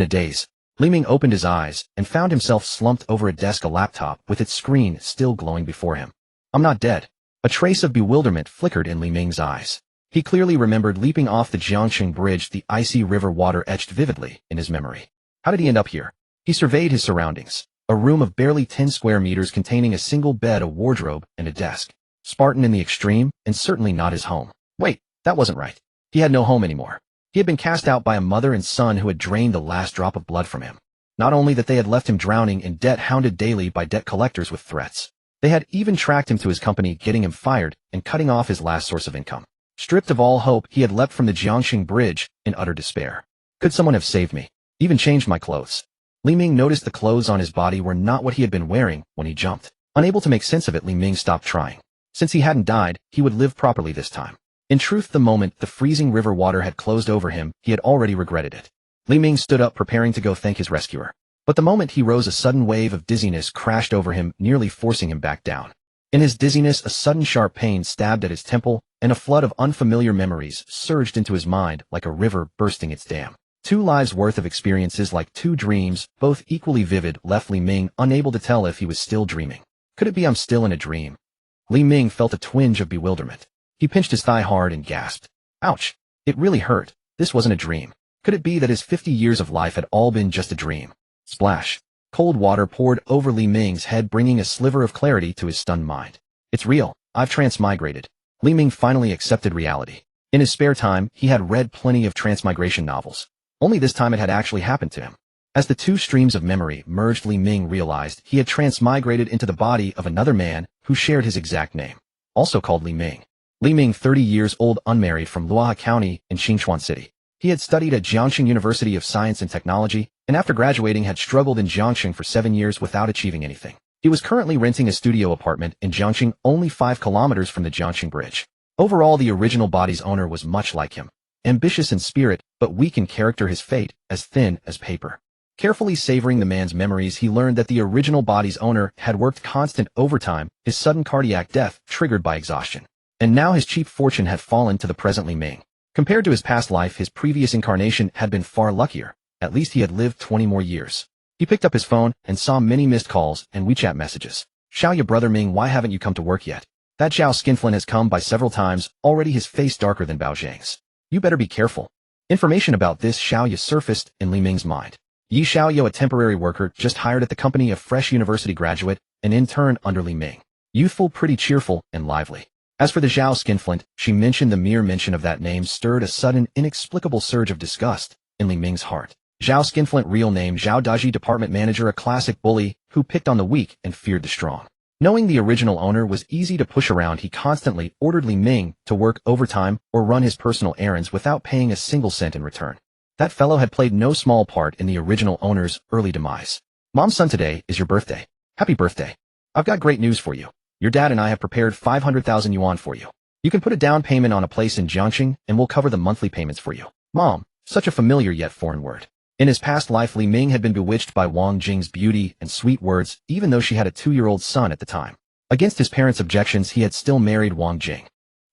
a daze. Li Ming opened his eyes and found himself slumped over a desk, a laptop with its screen still glowing before him. I'm not dead. A trace of bewilderment flickered in Li Ming's eyes. He clearly remembered leaping off the Jiangxing Bridge, the icy river water etched vividly in his memory. How did he end up here? He surveyed his surroundings. A room of barely 10 square meters containing a single bed, a wardrobe, and a desk. Spartan in the extreme, and certainly not his home. Wait, that wasn't right. He had no home anymore. He had been cast out by a mother and son who had drained the last drop of blood from him. Not only that, they had left him drowning in debt, hounded daily by debt collectors with threats. They had even tracked him to his company, getting him fired and cutting off his last source of income. Stripped of all hope, he had leapt from the Jiangxing Bridge in utter despair. Could someone have saved me? Even changed my clothes? Li Ming noticed the clothes on his body were not what he had been wearing when he jumped. Unable to make sense of it, Li Ming stopped trying. Since he hadn't died, he would live properly this time. In truth, the moment the freezing river water had closed over him, he had already regretted it. Li Ming stood up, preparing to go thank his rescuer. But the moment he rose, a sudden wave of dizziness crashed over him, nearly forcing him back down. In his dizziness, a sudden sharp pain stabbed at his temple, and a flood of unfamiliar memories surged into his mind like a river bursting its dam. 2 lives worth of experiences, like 2 dreams, both equally vivid, left Li Ming unable to tell if he was still dreaming. Could it be I'm still in a dream? Li Ming felt a twinge of bewilderment. He pinched his thigh hard and gasped. Ouch! It really hurt. This wasn't a dream. Could it be that his 50 years of life had all been just a dream? Splash! Cold water poured over Li Ming's head, bringing a sliver of clarity to his stunned mind. It's real. I've transmigrated. Li Ming finally accepted reality. In his spare time, he had read plenty of transmigration novels. Only this time it had actually happened to him. As the 2 streams of memory merged, Li Ming realized he had transmigrated into the body of another man who shared his exact name, also called Li Ming. Li Ming, 30 years old, unmarried, from Luoha County in Xinchuan City. He had studied at Jiangxing University of Science and Technology, and after graduating had struggled in Jiangxing for 7 years without achieving anything. He was currently renting a studio apartment in Jiangxing, only 5 kilometers from the Jiangxing Bridge. Overall, the original body's owner was much like him. Ambitious in spirit, but weak in character, his fate as thin as paper. Carefully savoring the man's memories, he learned that the original body's owner had worked constant overtime, his sudden cardiac death triggered by exhaustion. And now his cheap fortune had fallen to the present Li Ming. Compared to his past life, his previous incarnation had been far luckier. At least he had lived 20 more years. He picked up his phone and saw many missed calls and WeChat messages. Xiaoya, brother Ming, why haven't you come to work yet? That Zhao Skinflint has come by several times, already, his face darker than Bao Zhang's. You better be careful. Information about this Xiaoya surfaced in Li Ming's mind. Yi Xiaoyo, a temporary worker just hired at the company, a fresh university graduate, an intern under Li Ming. Youthful, pretty cheerful, and lively. As for the Zhao Skinflint, she mentioned the mere mention of that name stirred a sudden, inexplicable surge of disgust in Li Ming's heart. Zhao Skinflint, real name Zhao Daji, department manager, a classic bully who picked on the weak and feared the strong. Knowing the original owner was easy to push around, he constantly ordered Li Ming to work overtime or run his personal errands without paying a single cent in return. That fellow had played no small part in the original owner's early demise. Mom, son, today is your birthday. Happy birthday. I've got great news for you. Your dad and I have prepared 500,000 yuan for you. You can put a down payment on a place in Jiangxing and we'll cover the monthly payments for you. Mom, such a familiar yet foreign word. In his past life, Li Ming had been bewitched by Wang Jing's beauty and sweet words, even though she had a 2-year-old son at the time. Against his parents' objections, he had still married Wang Jing.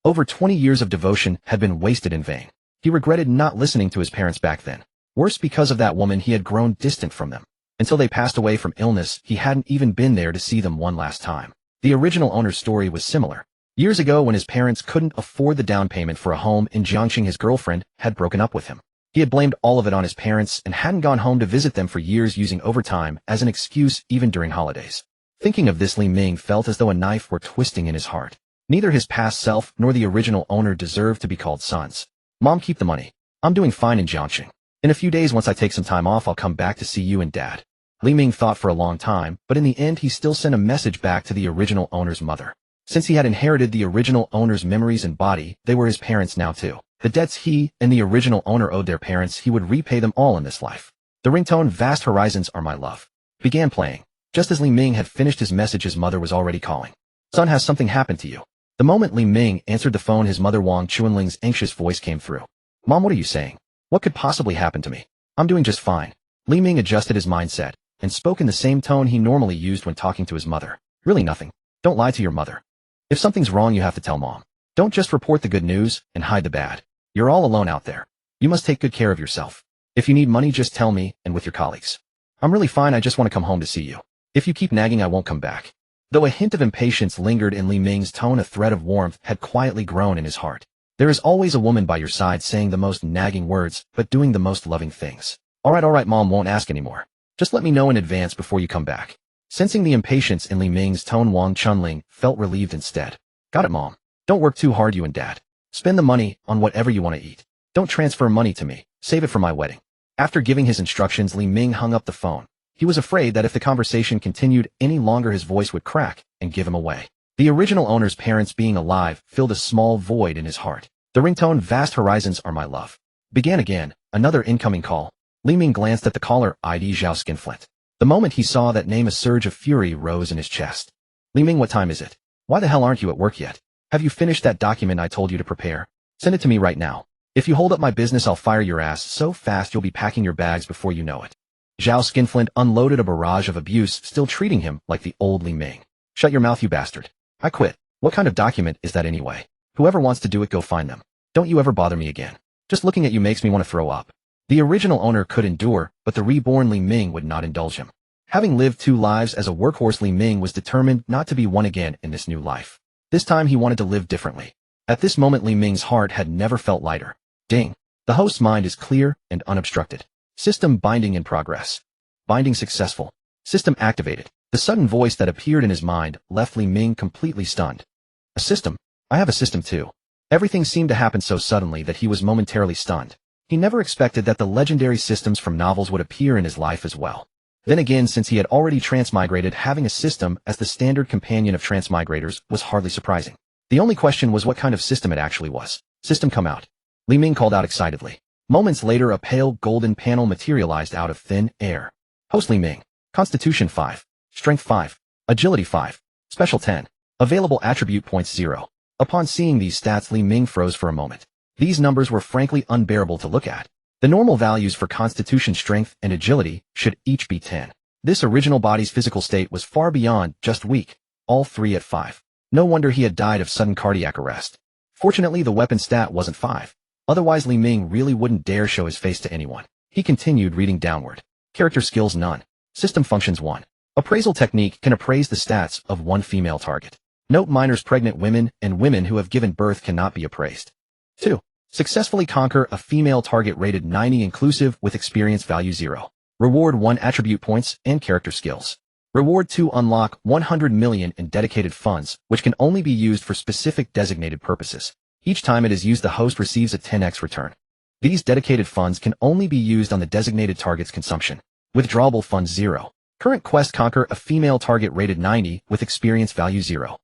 Over 20 years of devotion had been wasted in vain. He regretted not listening to his parents back then. Worse, because of that woman, he had grown distant from them. Until they passed away from illness, he hadn't even been there to see them one last time. The original owner's story was similar. Years ago, when his parents couldn't afford the down payment for a home in Jiangxing, his girlfriend had broken up with him. He had blamed all of it on his parents and hadn't gone home to visit them for years, using overtime as an excuse even during holidays. Thinking of this, Li Ming felt as though a knife were twisting in his heart. Neither his past self nor the original owner deserved to be called sons. Mom, keep the money. I'm doing fine in Jiangxing. In a few days, once I take some time off, I'll come back to see you and Dad. Li Ming thought for a long time, but in the end he still sent a message back to the original owner's mother. Since he had inherited the original owner's memories and body, they were his parents now too. The debts he and the original owner owed their parents, he would repay them all in this life. The ringtone "Vast Horizons Are My Love" began playing. Just as Li Ming had finished his message, his mother was already calling. Son, has something happened to you? The moment Li Ming answered the phone, his mother Wang Chuanling's anxious voice came through. Mom, what are you saying? What could possibly happen to me? I'm doing just fine. Li Ming adjusted his mindset and spoke in the same tone he normally used when talking to his mother. Really nothing. Don't lie to your mother. If something's wrong, you have to tell Mom. Don't just report the good news and hide the bad. You're all alone out there. You must take good care of yourself. If you need money, just tell me and with your colleagues. I'm really fine, I just want to come home to see you. If you keep nagging, I won't come back. Though a hint of impatience lingered in Li Ming's tone, a thread of warmth had quietly grown in his heart. There is always a woman by your side saying the most nagging words, but doing the most loving things. All right, Mom won't ask anymore. Just let me know in advance before you come back. Sensing the impatience in Li Ming's tone, Wang Chunling felt relieved instead. Got it, Mom. Don't work too hard, you and Dad. Spend the money on whatever you want to eat. Don't transfer money to me. Save it for my wedding. After giving his instructions, Li Ming hung up the phone. He was afraid that if the conversation continued any longer, his voice would crack and give him away. The original owner's parents being alive filled a small void in his heart. The ringtone, "Vast horizons are my love," began again. Another incoming call. Li Ming glanced at the caller ID, Zhao Skinflint. The moment he saw that name, a surge of fury rose in his chest. Li Ming, what time is it? Why the hell aren't you at work yet? Have you finished that document I told you to prepare? Send it to me right now. If you hold up my business, I'll fire your ass so fast you'll be packing your bags before you know it. Zhao Skinflint unloaded a barrage of abuse, still treating him like the old Li Ming. Shut your mouth, you bastard. I quit. What kind of document is that anyway? Whoever wants to do it, go find them. Don't you ever bother me again. Just looking at you makes me want to throw up. The original owner could endure, but the reborn Li Ming would not indulge him. Having lived 2 lives as a workhorse, Li Ming was determined not to be one again in this new life. This time he wanted to live differently. At this moment, Li Ming's heart had never felt lighter. Ding. The host's mind is clear and unobstructed. System binding in progress. Binding successful. System activated. The sudden voice that appeared in his mind left Li Ming completely stunned. A system? I have a system too. Everything seemed to happen so suddenly that he was momentarily stunned. He never expected that the legendary systems from novels would appear in his life as well. Then again, since he had already transmigrated, having a system as the standard companion of transmigrators was hardly surprising. The only question was what kind of system it actually was. System, come out. Li Ming called out excitedly. Moments later, a pale golden panel materialized out of thin air. Host Li Ming. Constitution 5. Strength 5. Agility 5. Special 10. Available attribute points 0. Upon seeing these stats, Li Ming froze for a moment. These numbers were frankly unbearable to look at. The normal values for Constitution, Strength, and Agility should each be 10. This original body's physical state was far beyond just weak, all 3 at 5. No wonder he had died of sudden cardiac arrest. Fortunately, the weapon stat wasn't 5. Otherwise, Li Ming really wouldn't dare show his face to anyone. He continued reading downward. Character skills, none. System functions, 1. Appraisal technique can appraise the stats of 1 female target. Note: minors, pregnant women, and women who have given birth cannot be appraised. 2. Successfully conquer a female target rated 90 inclusive with experience value 0. Reward 1 attribute points and character skills. Reward 2 unlock 100 million in dedicated funds, which can only be used for specific designated purposes. Each time it is used, the host receives a 10x return. These dedicated funds can only be used on the designated target's consumption. Withdrawable funds 0. Current quest: conquer a female target rated 90 with experience value 0.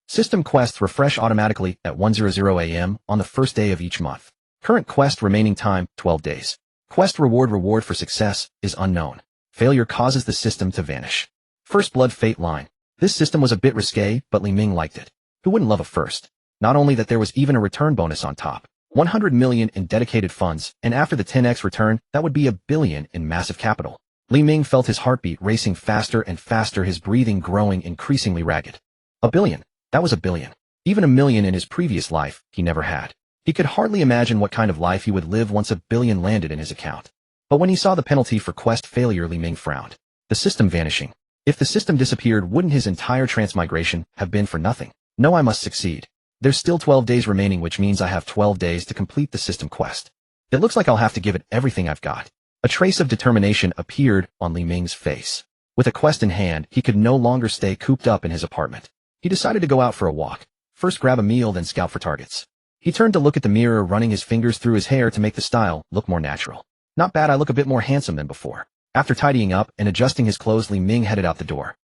System quests refresh automatically at 1:00 a.m. on the first day of each month. Current quest remaining time, 12 days. Quest reward for success is unknown. Failure causes the system to vanish. First Blood Fate line. This system was a bit risque, but Li Ming liked it. Who wouldn't love a first? Not only that, there was even a return bonus on top. 100 million in dedicated funds, and after the 10x return, that would be $1 billion in massive capital. Li Ming felt his heartbeat racing faster and faster, his breathing growing increasingly ragged. $1 billion. That was $1 billion. Even $1 million in his previous life, he never had. He could hardly imagine what kind of life he would live once $1 billion landed in his account. But when he saw the penalty for quest failure, Li Ming frowned. The system vanishing. If the system disappeared, wouldn't his entire transmigration have been for nothing? No, I must succeed. There's still 12 days remaining, which means I have 12 days to complete the system quest. It looks like I'll have to give it everything I've got. A trace of determination appeared on Li Ming's face. With a quest in hand, he could no longer stay cooped up in his apartment. He decided to go out for a walk. First grab a meal, then scout for targets. He turned to look at the mirror, running his fingers through his hair to make the style look more natural. Not bad, I look a bit more handsome than before. After tidying up and adjusting his clothes, Li Ming headed out the door.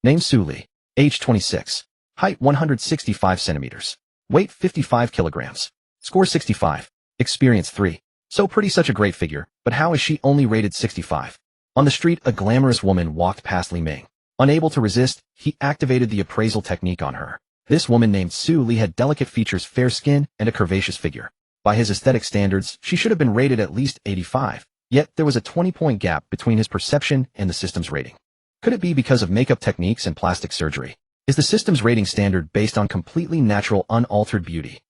Name: Su Li. Age 26. Height 165 centimeters. Weight 55 kilograms. Score 65. Experience 3. So pretty, such a great figure, but how is she only rated 65? On the street, a glamorous woman walked past Li Ming. Unable to resist, he activated the appraisal technique on her. This woman named Su Li had delicate features, fair skin, and a curvaceous figure. By his aesthetic standards, she should have been rated at least 85. Yet there was a 20-point gap between his perception and the system's rating. Could it be because of makeup techniques and plastic surgery? Is the system's rating standard based on completely natural, unaltered beauty?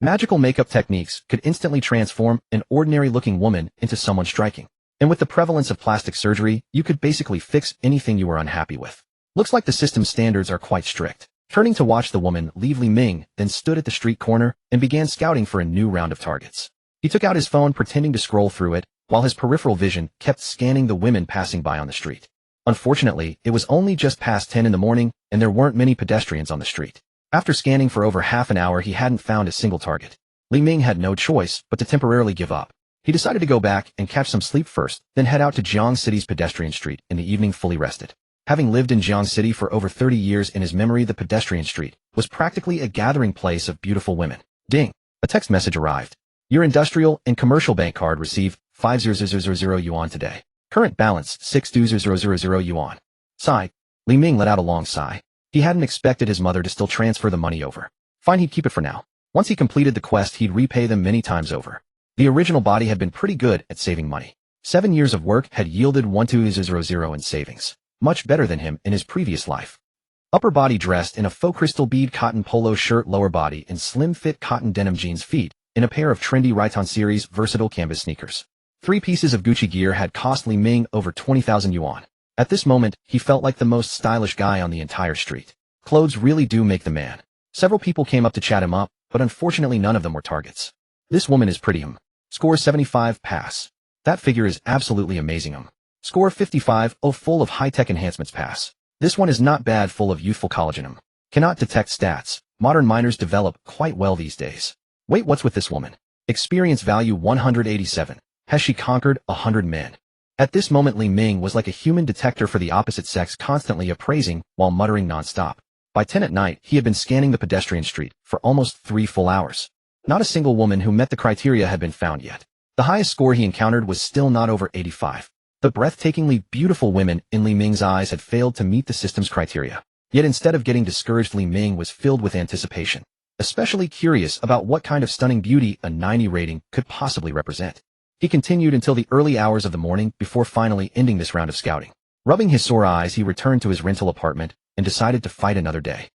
Magical makeup techniques could instantly transform an ordinary-looking woman into someone striking. And with the prevalence of plastic surgery, you could basically fix anything you were unhappy with. Looks like the system's standards are quite strict. Turning to watch the woman leave, Li Ming then stood at the street corner and began scouting for a new round of targets. He took out his phone pretending to scroll through it, while his peripheral vision kept scanning the women passing by on the street. Unfortunately, it was only just past 10 in the morning, and there weren't many pedestrians on the street. After scanning for over half an hour, he hadn't found a single target. Li Ming had no choice but to temporarily give up. He decided to go back and catch some sleep first, then head out to Jiang City's pedestrian street in the evening fully rested. Having lived in Jiang City for over 30 years, in his memory the pedestrian street was practically a gathering place of beautiful women. Ding! A text message arrived. Your industrial and commercial bank card received 5,000 yuan today. Current balance 6,000 yuan. Sigh. Li Ming let out a long sigh. He hadn't expected his mother to still transfer the money over. Fine, he'd keep it for now. Once he completed the quest, he'd repay them many times over. The original body had been pretty good at saving money. 7 years of work had yielded 1,200 in savings. Much better than him in his previous life. Upper body dressed in a faux crystal bead cotton polo shirt, lower body in slim fit cotton denim jeans, feet in a pair of trendy Riton series versatile canvas sneakers. 3 pieces of Gucci gear had cost Li Ming over 20,000 yuan. At this moment, he felt like the most stylish guy on the entire street. Clothes really do make the man. Several people came up to chat him up, but unfortunately none of them were targets. This woman is pretty. Score 75, pass. That figure is absolutely amazing. Score 55, oh, full of high-tech enhancements, pass. This one is not bad, full of youthful collagen. Cannot detect stats. Modern minors develop quite well these days. Wait, what's with this woman? Experience value 187. Has she conquered 100 men? At this moment, Li Ming was like a human detector for the opposite sex, constantly appraising while muttering non-stop. By 10 at night, he had been scanning the pedestrian street for almost 3 full hours. Not a single woman who met the criteria had been found yet. The highest score he encountered was still not over 85. The breathtakingly beautiful women in Li Ming's eyes had failed to meet the system's criteria. Yet instead of getting discouraged, Li Ming was filled with anticipation, especially curious about what kind of stunning beauty a 90 rating could possibly represent. He continued until the early hours of the morning before finally ending this round of scouting. Rubbing his sore eyes, he returned to his rental apartment and decided to fight another day.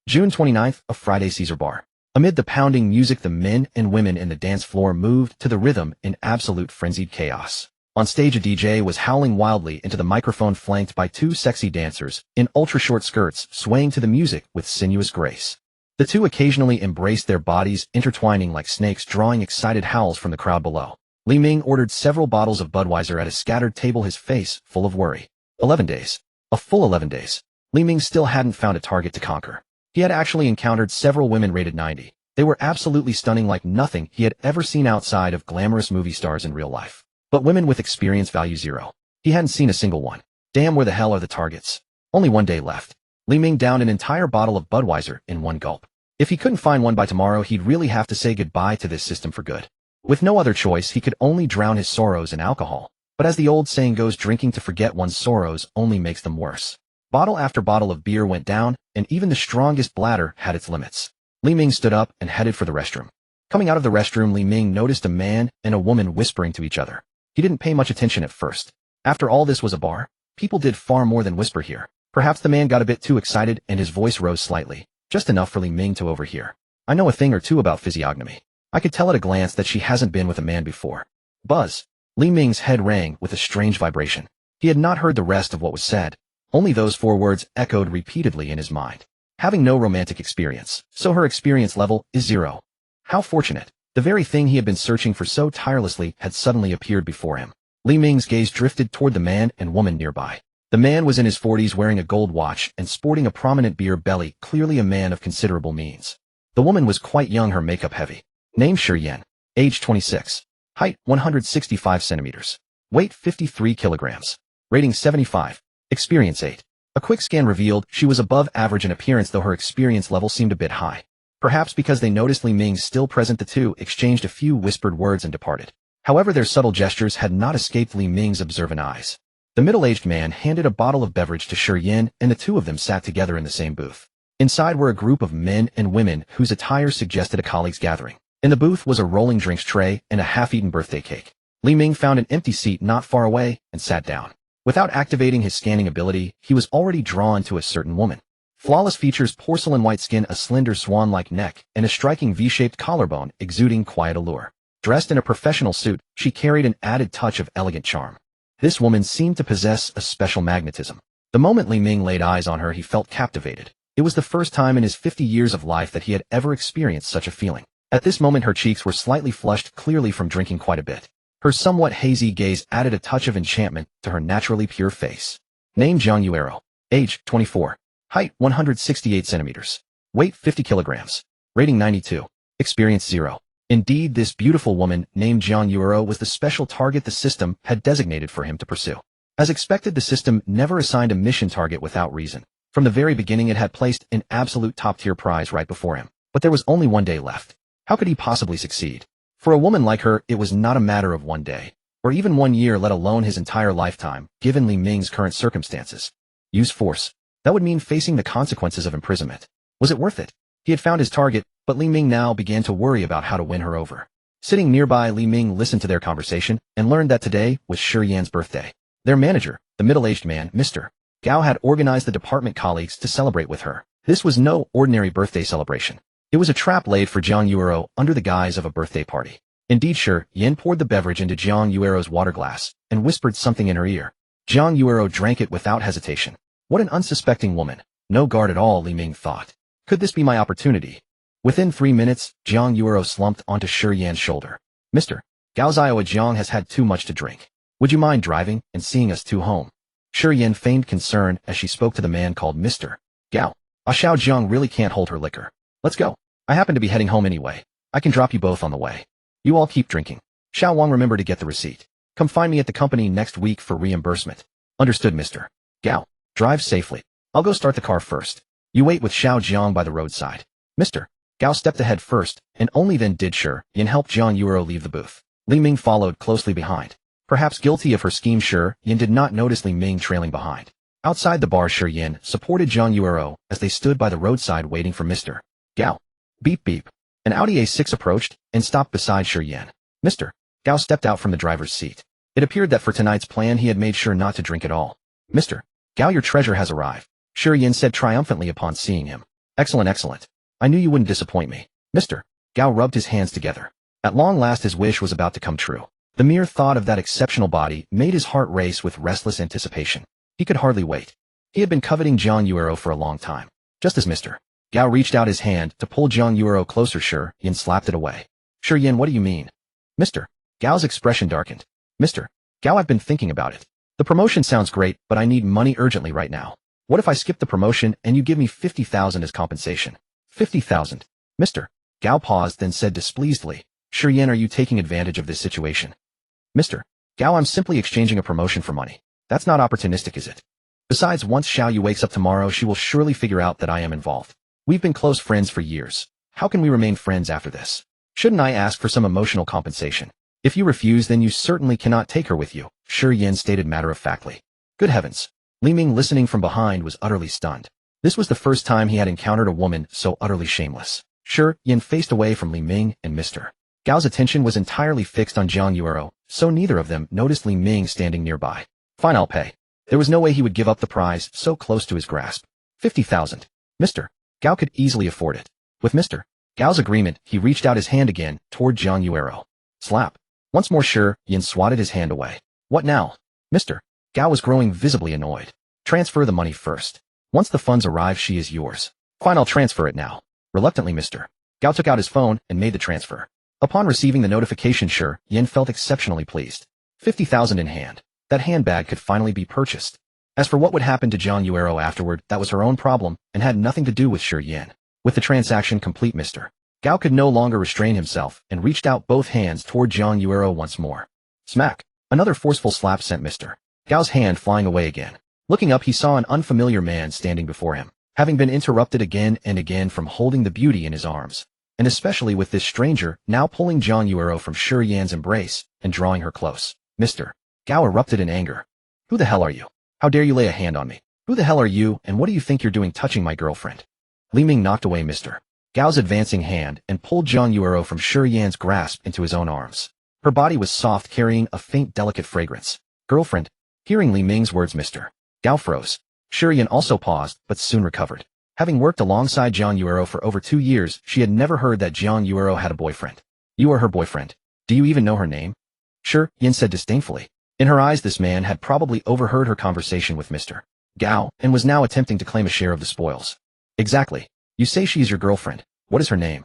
June 29th, a Friday Caesar bar. Amid the pounding music, the men and women in the dance floor moved to the rhythm in absolute frenzied chaos. On stage, a DJ was howling wildly into the microphone, flanked by 2 sexy dancers in ultra-short skirts swaying to the music with sinuous grace. The 2 occasionally embraced, their bodies intertwining like snakes, drawing excited howls from the crowd below. Li Ming ordered several bottles of Budweiser at a scattered table, his face full of worry. 11 days. A full 11 days. Li Ming still hadn't found a target to conquer. He had actually encountered several women rated 90. They were absolutely stunning, like nothing he had ever seen outside of glamorous movie stars in real life. But women with experience value 0. He hadn't seen a single one. Damn, where the hell are the targets? Only 1 day left. Li Ming downed an entire bottle of Budweiser in 1 gulp. If he couldn't find one by tomorrow, he'd really have to say goodbye to this system for good. With no other choice, he could only drown his sorrows in alcohol. But as the old saying goes, drinking to forget one's sorrows only makes them worse. Bottle after bottle of beer went down, and even the strongest bladder had its limits. Li Ming stood up and headed for the restroom. Coming out of the restroom, Li Ming noticed a man and a woman whispering to each other. He didn't pay much attention at first. After all, this was a bar. People did far more than whisper here. Perhaps the man got a bit too excited and his voice rose slightly, just enough for Li Ming to overhear. I know a thing or two about physiognomy. I could tell at a glance that she hasn't been with a man before. Buzz. Li Ming's head rang with a strange vibration. He had not heard the rest of what was said. Only those 4 words echoed repeatedly in his mind. Having no romantic experience, so her experience level is 0. How fortunate. The very thing he had been searching for so tirelessly had suddenly appeared before him. Li Ming's gaze drifted toward the man and woman nearby. The man was in his 40s, wearing a gold watch and sporting a prominent beer belly, clearly a man of considerable means. The woman was quite young, her makeup heavy. Name Shi Yan. Age 26. Height 165 centimeters. Weight 53 kilograms. Rating 75. Experience 8. A quick scan revealed she was above average in appearance, though her experience level seemed a bit high. Perhaps because they noticed Li Ming still present, the 2 exchanged a few whispered words and departed. However, their subtle gestures had not escaped Li Ming's observant eyes. The middle-aged man handed a bottle of beverage to Shi Yan, and the 2 of them sat together in the same booth. Inside were a group of men and women whose attire suggested a colleagues' gathering. In the booth was a rolling drinks tray and a half-eaten birthday cake. Li Ming found an empty seat not far away and sat down. Without activating his scanning ability, he was already drawn to a certain woman. Flawless features, porcelain white skin, a slender swan-like neck, and a striking V-shaped collarbone exuding quiet allure. Dressed in a professional suit, she carried an added touch of elegant charm. This woman seemed to possess a special magnetism. The moment Li Ming laid eyes on her, he felt captivated. It was the first time in his 50 years of life that he had ever experienced such a feeling. At this moment her cheeks were slightly flushed, clearly from drinking quite a bit. Her somewhat hazy gaze added a touch of enchantment to her naturally pure face. Name Zhang Yuero. Age 24. Height 168 centimeters. Weight 50 kilograms. Rating 92. Experience 0. Indeed, this beautiful woman named Zhang Yuero was the special target the system had designated for him to pursue. As expected, the system never assigned a mission target without reason. From the very beginning it had placed an absolute top-tier prize right before him. But there was only one day left. How could he possibly succeed? For a woman like her, it was not a matter of one day, or even 1 year, let alone his entire lifetime, given Li Ming's current circumstances. Use force. That would mean facing the consequences of imprisonment. Was it worth it? He had found his target, but Li Ming now began to worry about how to win her over. Sitting nearby, Li Ming listened to their conversation and learned that today was Shi Yan's birthday. Their manager, the middle-aged man, Mr. Gao, had organized the department colleagues to celebrate with her. This was no ordinary birthday celebration. It was a trap laid for Zhang Yuero under the guise of a birthday party. Indeed, Shi Yan poured the beverage into Zhang Yuero's water glass and whispered something in her ear. Zhang Yuero drank it without hesitation. What an unsuspecting woman. No guard at all, Li Ming thought. Could this be my opportunity? Within 3 minutes, Zhang Yuero slumped onto Shi Yan's shoulder. Mr. Gao Xiao Zhang has had too much to drink. Would you mind driving and seeing us two home? Shi Yan feigned concern as she spoke to the man called Mr. Gao. Xiao Zhang really can't hold her liquor. Let's go. I happen to be heading home anyway. I can drop you both on the way. You all keep drinking. Xiao Wang, remember to get the receipt. Come find me at the company next week for reimbursement. Understood, Mr. Gao. Drive safely. I'll go start the car first. You wait with Xiao Zhang by the roadside. Mr. Gao stepped ahead first, and only then did Shi Yan help Zhang Yuero leave the booth. Li Ming followed closely behind. Perhaps guilty of her scheme, Shi Yan did not notice Li Ming trailing behind. Outside the bar, Shi Yan supported Zhang Yuero as they stood by the roadside waiting for Mr. Gao. Beep beep. An Audi A6 approached and stopped beside Shi Yan. Mr. Gao stepped out from the driver's seat. It appeared that for tonight's plan he had made sure not to drink at all. Mr. Gao, your treasure has arrived, Shi Yan said triumphantly upon seeing him. Excellent, excellent. I knew you wouldn't disappoint me. Mr. Gao rubbed his hands together. At long last his wish was about to come true. The mere thought of that exceptional body made his heart race with restless anticipation. He could hardly wait. He had been coveting Zhang Yuero for a long time. Just as Mr. Gao reached out his hand to pull Zhang Yuero closer, Shi Yan slapped it away. Shi Yan, what do you mean? Mr. Gao's expression darkened. Mr. Gao, I've been thinking about it. The promotion sounds great, but I need money urgently right now. What if I skip the promotion and you give me 50,000 as compensation? 50,000. Mr. Gao paused, then said displeasedly, Shi Yan, are you taking advantage of this situation? Mr. Gao, I'm simply exchanging a promotion for money. That's not opportunistic, is it? Besides, once Xiao Yu wakes up tomorrow, she will surely figure out that I am involved. We've been close friends for years. How can we remain friends after this? Shouldn't I ask for some emotional compensation? If you refuse, then you certainly cannot take her with you, Shi Yan stated matter-of-factly. Good heavens. Li Ming, listening from behind, was utterly stunned. This was the first time he had encountered a woman so utterly shameless. Shi Yan faced away from Li Ming, and Mr. Gao's attention was entirely fixed on Zhang Yuero, so neither of them noticed Li Ming standing nearby. Fine, I'll pay. There was no way he would give up the prize so close to his grasp. 50,000. Mr. Gao could easily afford it. With Mr. Gao's agreement, he reached out his hand again toward Zhang Yuero. Slap. Once more Shi Yan swatted his hand away. What now? Mr. Gao was growing visibly annoyed. Transfer the money first. Once the funds arrive, she is yours. Fine, I'll transfer it now. Reluctantly, Mr. Gao took out his phone and made the transfer. Upon receiving the notification, Shi Yan felt exceptionally pleased. 50,000 in hand. That handbag could finally be purchased. As for what would happen to Zhang Yuero afterward, that was her own problem and had nothing to do with Shi Yan. With the transaction complete, Mr. Gao could no longer restrain himself and reached out both hands toward Zhang Yuero once more. Smack. Another forceful slap sent Mr. Gao's hand flying away again. Looking up, he saw an unfamiliar man standing before him, having been interrupted again and again from holding the beauty in his arms, and especially with this stranger now pulling Zhang Yuero from Shi Yan's embrace and drawing her close. Mr. Gao erupted in anger. Who the hell are you? How dare you lay a hand on me? Who the hell are you, and what do you think you're doing touching my girlfriend? Li Ming knocked away Mr. Gao's advancing hand and pulled Zhang Yuero from Shi Yan's grasp into his own arms. Her body was soft, carrying a faint, delicate fragrance. Girlfriend. Hearing Li Ming's words, Mr. Gao froze. Shi Yan also paused, but soon recovered. Having worked alongside Jiang Yuero for over 2 years, she had never heard that Jiang Yuero had a boyfriend. You are her boyfriend. Do you even know her name? Sure, Yin said disdainfully. In her eyes, this man had probably overheard her conversation with Mr. Gao and was now attempting to claim a share of the spoils. Exactly. You say she's your girlfriend. What is her name?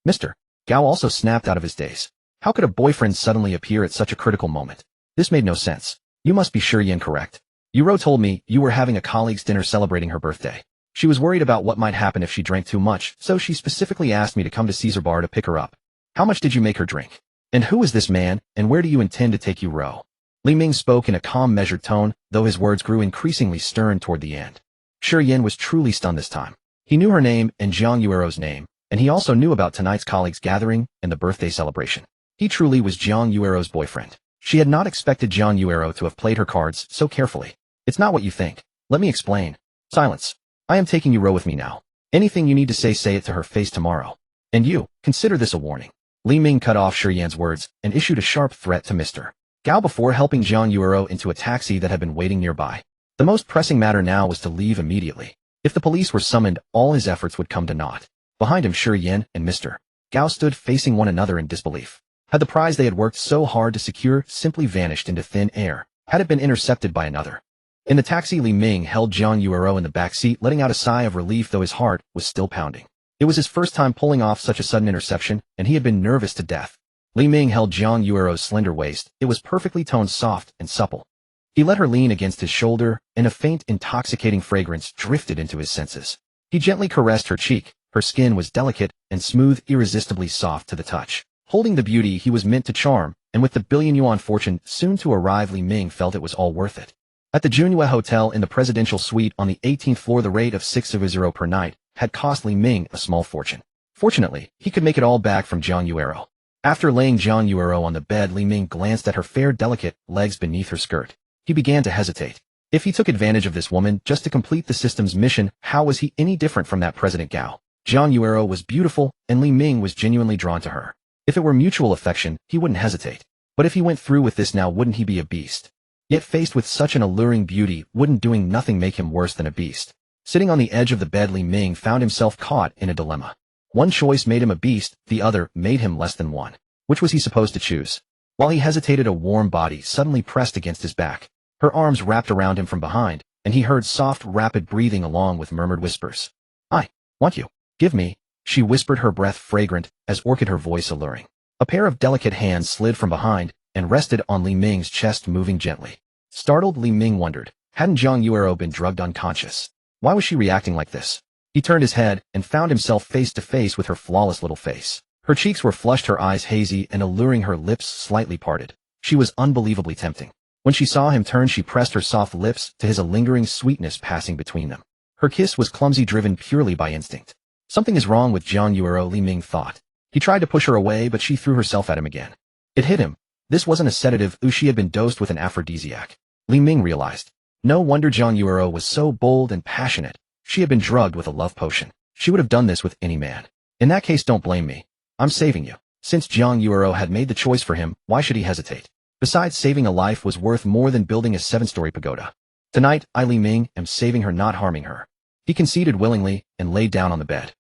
Mr. Gao also snapped out of his daze. How could a boyfriend suddenly appear at such a critical moment? This made no sense. You must be sure Yin correct. Yuero told me you were having a colleague's dinner celebrating her birthday. She was worried about what might happen if she drank too much, so she specifically asked me to come to Caesar Bar to pick her up. How much did you make her drink? And who is this man, and where do you intend to take Yuero? Li Ming spoke in a calm, measured tone, though his words grew increasingly stern toward the end. Shi Yin was truly stunned this time. He knew her name and Jiang Yuero's name, and he also knew about tonight's colleagues' gathering and the birthday celebration. He truly was Jiang Yuero's boyfriend. She had not expected Jiang Yuero to have played her cards so carefully. It's not what you think. Let me explain. Silence. I am taking Yuero with me now. Anything you need to say it to her face tomorrow. And you, consider this a warning. Li Ming cut off Shi Yan's words and issued a sharp threat to Mr. Gao before helping Jiang Yuero into a taxi that had been waiting nearby. The most pressing matter now was to leave immediately. If the police were summoned, all his efforts would come to naught. Behind him, Shi Yan and Mr. Gao stood facing one another in disbelief. Had the prize they had worked so hard to secure simply vanished into thin air, had it been intercepted by another? In the taxi, Li Ming held Jiang Yuero in the back seat, letting out a sigh of relief though his heart was still pounding. It was his first time pulling off such a sudden interception, and he had been nervous to death. Li Ming held Jiang Yuero's slender waist. It was perfectly toned, soft, and supple. He let her lean against his shoulder, and a faint, intoxicating fragrance drifted into his senses. He gently caressed her cheek. Her skin was delicate and smooth, irresistibly soft to the touch. Holding the beauty he was meant to charm, and with the billion-yuan fortune soon to arrive, Li Ming felt it was all worth it. At the Junyue Hotel in the presidential suite on the 18th floor, the rate of 600 per night had cost Li Ming a small fortune. Fortunately, he could make it all back from Jiang Yuero. After laying Jiang Yuero on the bed, Li Ming glanced at her fair, delicate legs beneath her skirt. He began to hesitate. If he took advantage of this woman just to complete the system's mission, how was he any different from that President Gao? Jiang Yuero was beautiful, and Li Ming was genuinely drawn to her. If it were mutual affection, he wouldn't hesitate. But if he went through with this now, wouldn't he be a beast? Yet faced with such an alluring beauty, wouldn't doing nothing make him worse than a beast? Sitting on the edge of the bed, Li Ming found himself caught in a dilemma. One choice made him a beast, the other made him less than one. Which was he supposed to choose? While he hesitated, a warm body suddenly pressed against his back. Her arms wrapped around him from behind, and he heard soft, rapid breathing along with murmured whispers. I want you. Give me. She whispered, her breath fragrant as orchid, her voice alluring. A pair of delicate hands slid from behind and rested on Li Ming's chest, moving gently. Startled, Li Ming wondered, hadn't Jiang Yuero been drugged unconscious? Why was she reacting like this? He turned his head and found himself face to face with her flawless little face. Her cheeks were flushed, her eyes hazy and alluring, her lips slightly parted. She was unbelievably tempting. When she saw him turn, she pressed her soft lips to his, a lingering sweetness passing between them. Her kiss was clumsy, driven purely by instinct. Something is wrong with Jiang Yuero, Li Ming thought. He tried to push her away, but she threw herself at him again. It hit him. This wasn't a sedative, she had been dosed with an aphrodisiac. Li Ming realized. No wonder Jiang Yuero was so bold and passionate. She had been drugged with a love potion. She would have done this with any man. In that case, don't blame me. I'm saving you. Since Jiang Yuero had made the choice for him, why should he hesitate? Besides, saving a life was worth more than building a 7-story pagoda. Tonight, I, Li Ming, am saving her, not harming her. He conceded willingly and laid down on the bed.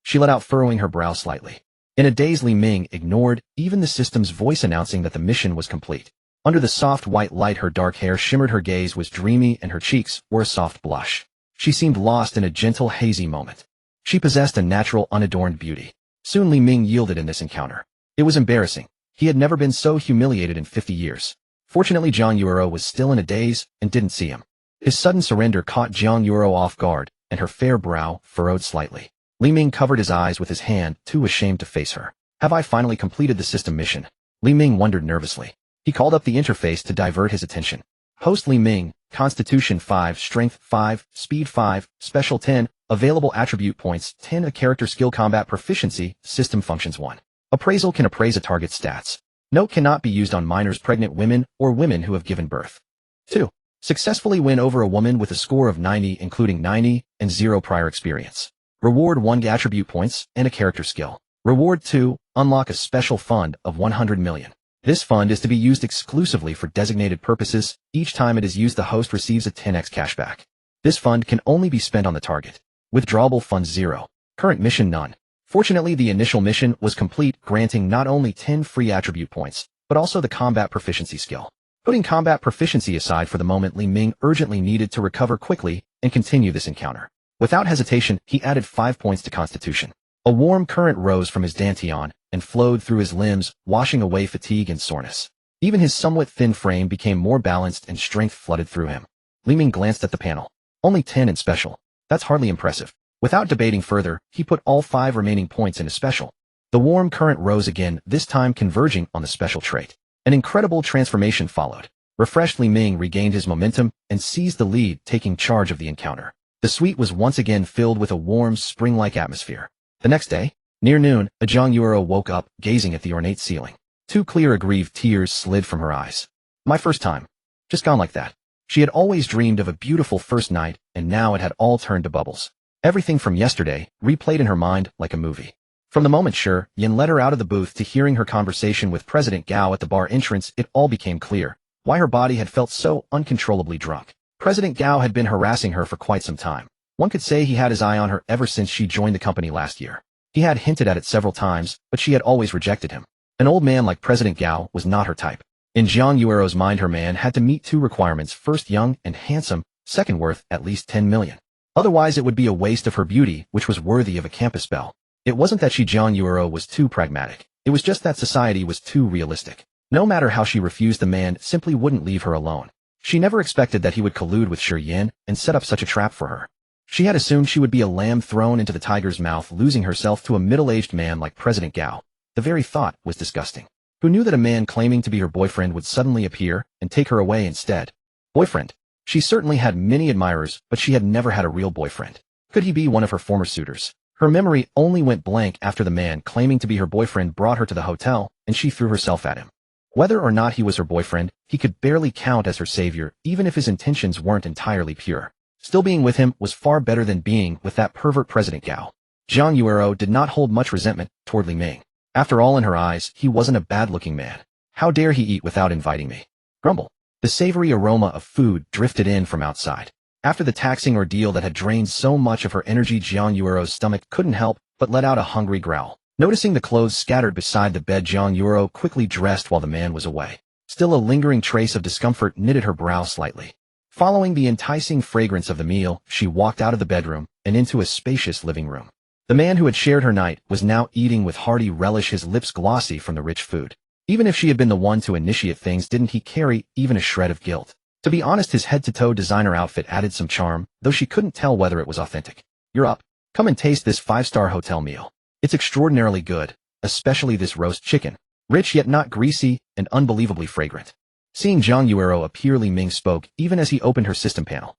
She let out, furrowing her brow slightly. In a daze, Li Ming ignored even the system's voice announcing that the mission was complete. Under the soft white light, her dark hair shimmered, her gaze was dreamy, and her cheeks were a soft blush. She seemed lost in a gentle, hazy moment. She possessed a natural, unadorned beauty. Soon Li Ming yielded in this encounter. It was embarrassing. He had never been so humiliated in 50 years. Fortunately, Jiang Yuero was still in a daze and didn't see him. His sudden surrender caught Jiang Yuero off guard, and her fair brow furrowed slightly. Li Ming covered his eyes with his hand, too ashamed to face her. Have I finally completed the system mission? Li Ming wondered nervously. He called up the interface to divert his attention. Host Li Ming, Constitution 5, Strength 5, Speed 5, Special 10, Available Attribute Points 10, a Character Skill, Combat Proficiency, System Functions 1. Appraisal can appraise a target's stats. Note cannot be used on minors, pregnant women, or women who have given birth. 2. Successfully win over a woman with a score of 90, including 90 and 0 prior experience. Reward 1 attribute points and a character skill. Reward 2, unlock a special fund of 100 million. This fund is to be used exclusively for designated purposes. Each time it is used, the host receives a 10x cashback. This fund can only be spent on the target. Withdrawable funds 0. Current mission none. Fortunately, the initial mission was complete, granting not only 10 free attribute points, but also the combat proficiency skill. Putting combat proficiency aside for the moment, Li Ming urgently needed to recover quickly and continue this encounter. Without hesitation, he added 5 points to Constitution. A warm current rose from his dantian and flowed through his limbs, washing away fatigue and soreness. Even his somewhat thin frame became more balanced and strength flooded through him. Li Ming glanced at the panel. Only 10 in special. That's hardly impressive. Without debating further, he put all 5 remaining points into special. The warm current rose again, this time converging on the special trait. An incredible transformation followed. Refreshed, Li Ming regained his momentum and seized the lead, taking charge of the encounter. The suite was once again filled with a warm, spring-like atmosphere. The next day, near noon, Zhang Yuero woke up, gazing at the ornate ceiling. 2 clear, aggrieved tears slid from her eyes. My first time. Just gone like that. She had always dreamed of a beautiful first night, and now it had all turned to bubbles. Everything from yesterday replayed in her mind like a movie. From the moment Yin led her out of the booth to hearing her conversation with President Gao at the bar entrance, it all became clear why her body had felt so uncontrollably drunk. President Gao had been harassing her for quite some time. One could say he had his eye on her ever since she joined the company last year. He had hinted at it several times, but she had always rejected him. An old man like President Gao was not her type. In Zhang Yuero's mind, her man had to meet 2 requirements: first, young and handsome, second, worth at least 10 million. Otherwise, it would be a waste of her beauty, which was worthy of a campus belle. It wasn't that Zhang Yuero was too pragmatic. It was just that society was too realistic. No matter how she refused, the man simply wouldn't leave her alone. She never expected that he would collude with Yin and set up such a trap for her. She had assumed she would be a lamb thrown into the tiger's mouth, losing herself to a middle-aged man like President Gao. The very thought was disgusting. Who knew that a man claiming to be her boyfriend would suddenly appear and take her away instead? Boyfriend. She certainly had many admirers, but she had never had a real boyfriend. Could he be one of her former suitors? Her memory only went blank after the man claiming to be her boyfriend brought her to the hotel, and she threw herself at him. Whether or not he was her boyfriend, he could barely count as her savior, even if his intentions weren't entirely pure. Still, being with him was far better than being with that pervert President Gao. Zhang Yuero did not hold much resentment toward Li Ming. After all, in her eyes, he wasn't a bad-looking man. How dare he eat without inviting me? Grumble. The savory aroma of food drifted in from outside. After the taxing ordeal that had drained so much of her energy, Zhang Yuero's stomach couldn't help but let out a hungry growl. Noticing the clothes scattered beside the bed, Zhang Yuero quickly dressed while the man was away. Still, a lingering trace of discomfort knitted her brow slightly. Following the enticing fragrance of the meal, she walked out of the bedroom and into a spacious living room. The man who had shared her night was now eating with hearty relish, his lips glossy from the rich food. Even if she had been the one to initiate things, didn't he carry even a shred of guilt? To be honest, his head-to-toe designer outfit added some charm, though she couldn't tell whether it was authentic. You're up. Come and taste this 5-star hotel meal. It's extraordinarily good, especially this roast chicken. Rich yet not greasy, and unbelievably fragrant. Seeing Zhang Yuero appear, Li Ming spoke even as he opened her system panel.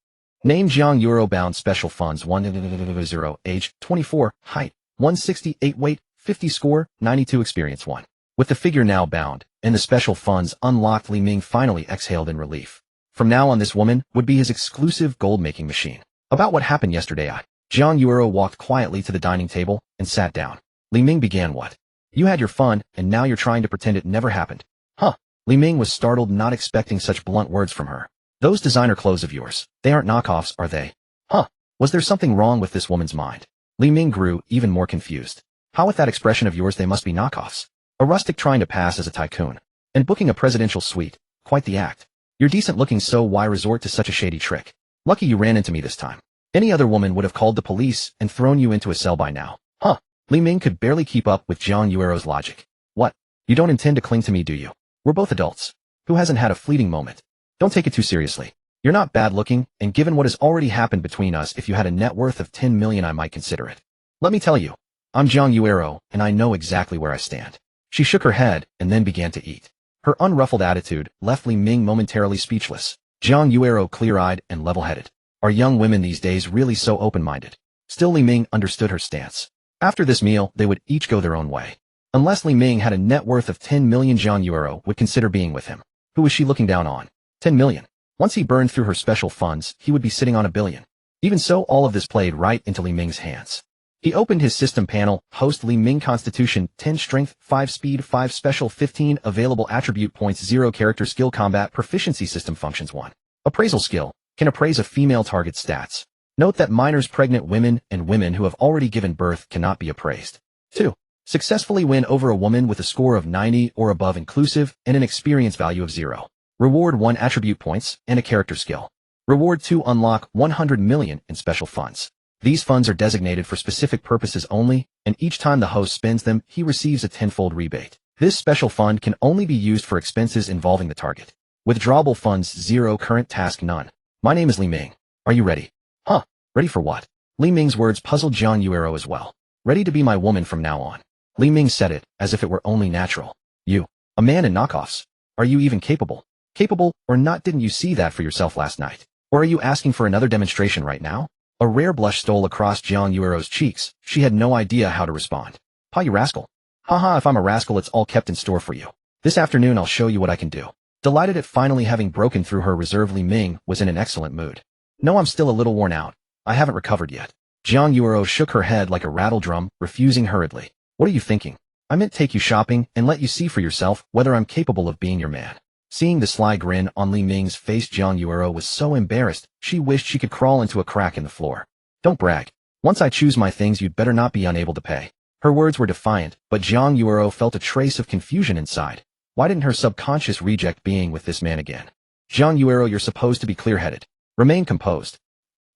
Name: Zhang Yuero, bound, special funds 100, age 24, height 168, weight 50, score 92, experience 1. With the figure now bound, and the special funds unlocked, Li Ming finally exhaled in relief. From now on, this woman would be his exclusive gold-making machine. About what happened yesterday, Zhang Yuero walked quietly to the dining table and sat down. Li Ming began. What? You had your fun, and now you're trying to pretend it never happened. Huh? Li Ming was startled, not expecting such blunt words from her. Those designer clothes of yours, they aren't knockoffs, are they? Huh? Was there something wrong with this woman's mind? Li Ming grew even more confused. How with that expression of yours, they must be knockoffs. A rustic trying to pass as a tycoon. And booking a presidential suite. Quite the act. You're decent looking, so why resort to such a shady trick? Lucky you ran into me this time. Any other woman would have called the police and thrown you into a cell by now. Huh? Li Ming could barely keep up with Zhang Yuero's logic. What? You don't intend to cling to me, do you? We're both adults. Who hasn't had a fleeting moment? Don't take it too seriously. You're not bad looking, and given what has already happened between us, if you had a net worth of 10 million, I might consider it. Let me tell you. I'm Zhang Yuero, and I know exactly where I stand. She shook her head and then began to eat. Her unruffled attitude left Li Ming momentarily speechless. Zhang Yuero, clear-eyed and level-headed. Are young women these days really so open-minded? Still, Li Ming understood her stance. After this meal, they would each go their own way. Unless Li Ming had a net worth of 10 million, Zhang Yuero would consider being with him. Who was she looking down on? 10 million. Once he burned through her special funds, he would be sitting on $1 billion. Even so, all of this played right into Li Ming's hands. He opened his system panel. Host: Li Ming, Constitution 10, Strength 5, Speed 5, Special 15, Available Attribute Points 0, Character Skill, Combat Proficiency, System Functions 1. Appraisal skill. Can appraise a female target's stats. Note that minors, pregnant women, and women who have already given birth cannot be appraised. 2. Successfully win over a woman with a score of 90 or above inclusive and an experience value of 0. Reward 1 attribute points and a character skill. Reward 2 unlock 100 million in special funds. These funds are designated for specific purposes only, and each time the host spends them, he receives a tenfold rebate. This special fund can only be used for expenses involving the target. Withdrawable funds 0. Current task none. My name is Li Ming. Are you ready? Huh? Ready for what? Li Ming's words puzzled Jiang Yuero as well. Ready to be my woman from now on. Li Ming said it, as if it were only natural. You, a man in knockoffs. Are you even capable? Capable, or not? Didn't you see that for yourself last night? Or are you asking for another demonstration right now? A rare blush stole across Jiang Yuero's cheeks. She had no idea how to respond. Pa, you rascal. Haha, if I'm a rascal, it's all kept in store for you. This afternoon I'll show you what I can do. Delighted at finally having broken through her reserve, Li Ming was in an excellent mood. No, I'm still a little worn out. I haven't recovered yet. Jiang Yuero shook her head like a rattle drum, refusing hurriedly. What are you thinking? I meant take you shopping and let you see for yourself whether I'm capable of being your man. Seeing the sly grin on Li Ming's face, Jiang Yuero was so embarrassed, she wished she could crawl into a crack in the floor. Don't brag. Once I choose my things, you'd better not be unable to pay. Her words were defiant, but Jiang Yuero felt a trace of confusion inside. Why didn't her subconscious reject being with this man again? Jiang Yuero, you're supposed to be clear-headed. Remain composed.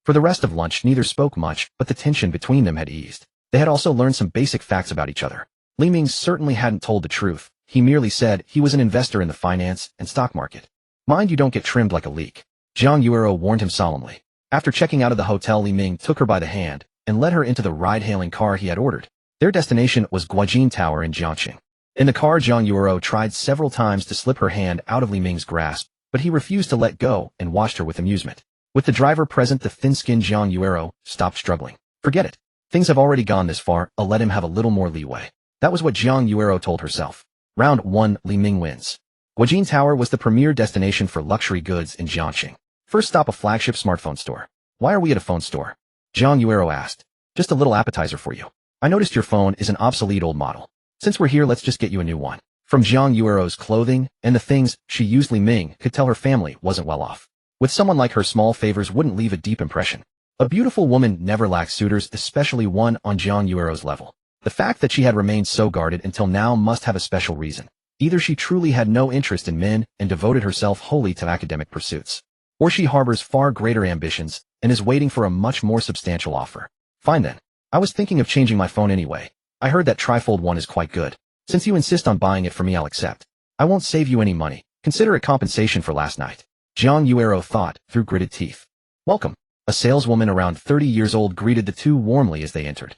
For the rest of lunch, neither spoke much, but the tension between them had eased. They had also learned some basic facts about each other. Li Ming certainly hadn't told the truth. He merely said he was an investor in the finance and stock market. Mind you don't get trimmed like a leek. Jiang Yuero warned him solemnly. After checking out of the hotel, Li Ming took her by the hand and led her into the ride-hailing car he had ordered. Their destination was Guojin Tower in Jiangxing. In the car, Jiang Yuero tried several times to slip her hand out of Li Ming's grasp, but he refused to let go and watched her with amusement. With the driver present, the thin-skinned Jiang Yuero stopped struggling. Forget it. Things have already gone this far, I'll let him have a little more leeway. That was what Jiang Yuero told herself. Round 1, Li Ming wins. Guojin Tower was the premier destination for luxury goods in Jiangxing. First stop, a flagship smartphone store. Why are we at a phone store? Jiang Yuero asked. Just a little appetizer for you. I noticed your phone is an obsolete old model. Since we're here, let's just get you a new one. From Jiang Yuero's clothing and the things she used, Li Ming could tell her family wasn't well off. With someone like her, small favors wouldn't leave a deep impression. A beautiful woman never lacks suitors, especially one on Jiang Yuero's level. The fact that she had remained so guarded until now must have a special reason. Either she truly had no interest in men and devoted herself wholly to academic pursuits, or she harbors far greater ambitions and is waiting for a much more substantial offer. Fine then. I was thinking of changing my phone anyway. I heard that Trifold 1 is quite good. Since you insist on buying it for me, I'll accept. I won't save you any money. Consider it compensation for last night. Jiang Yuero thought through gritted teeth. Welcome. A saleswoman around 30 years old greeted the two warmly as they entered.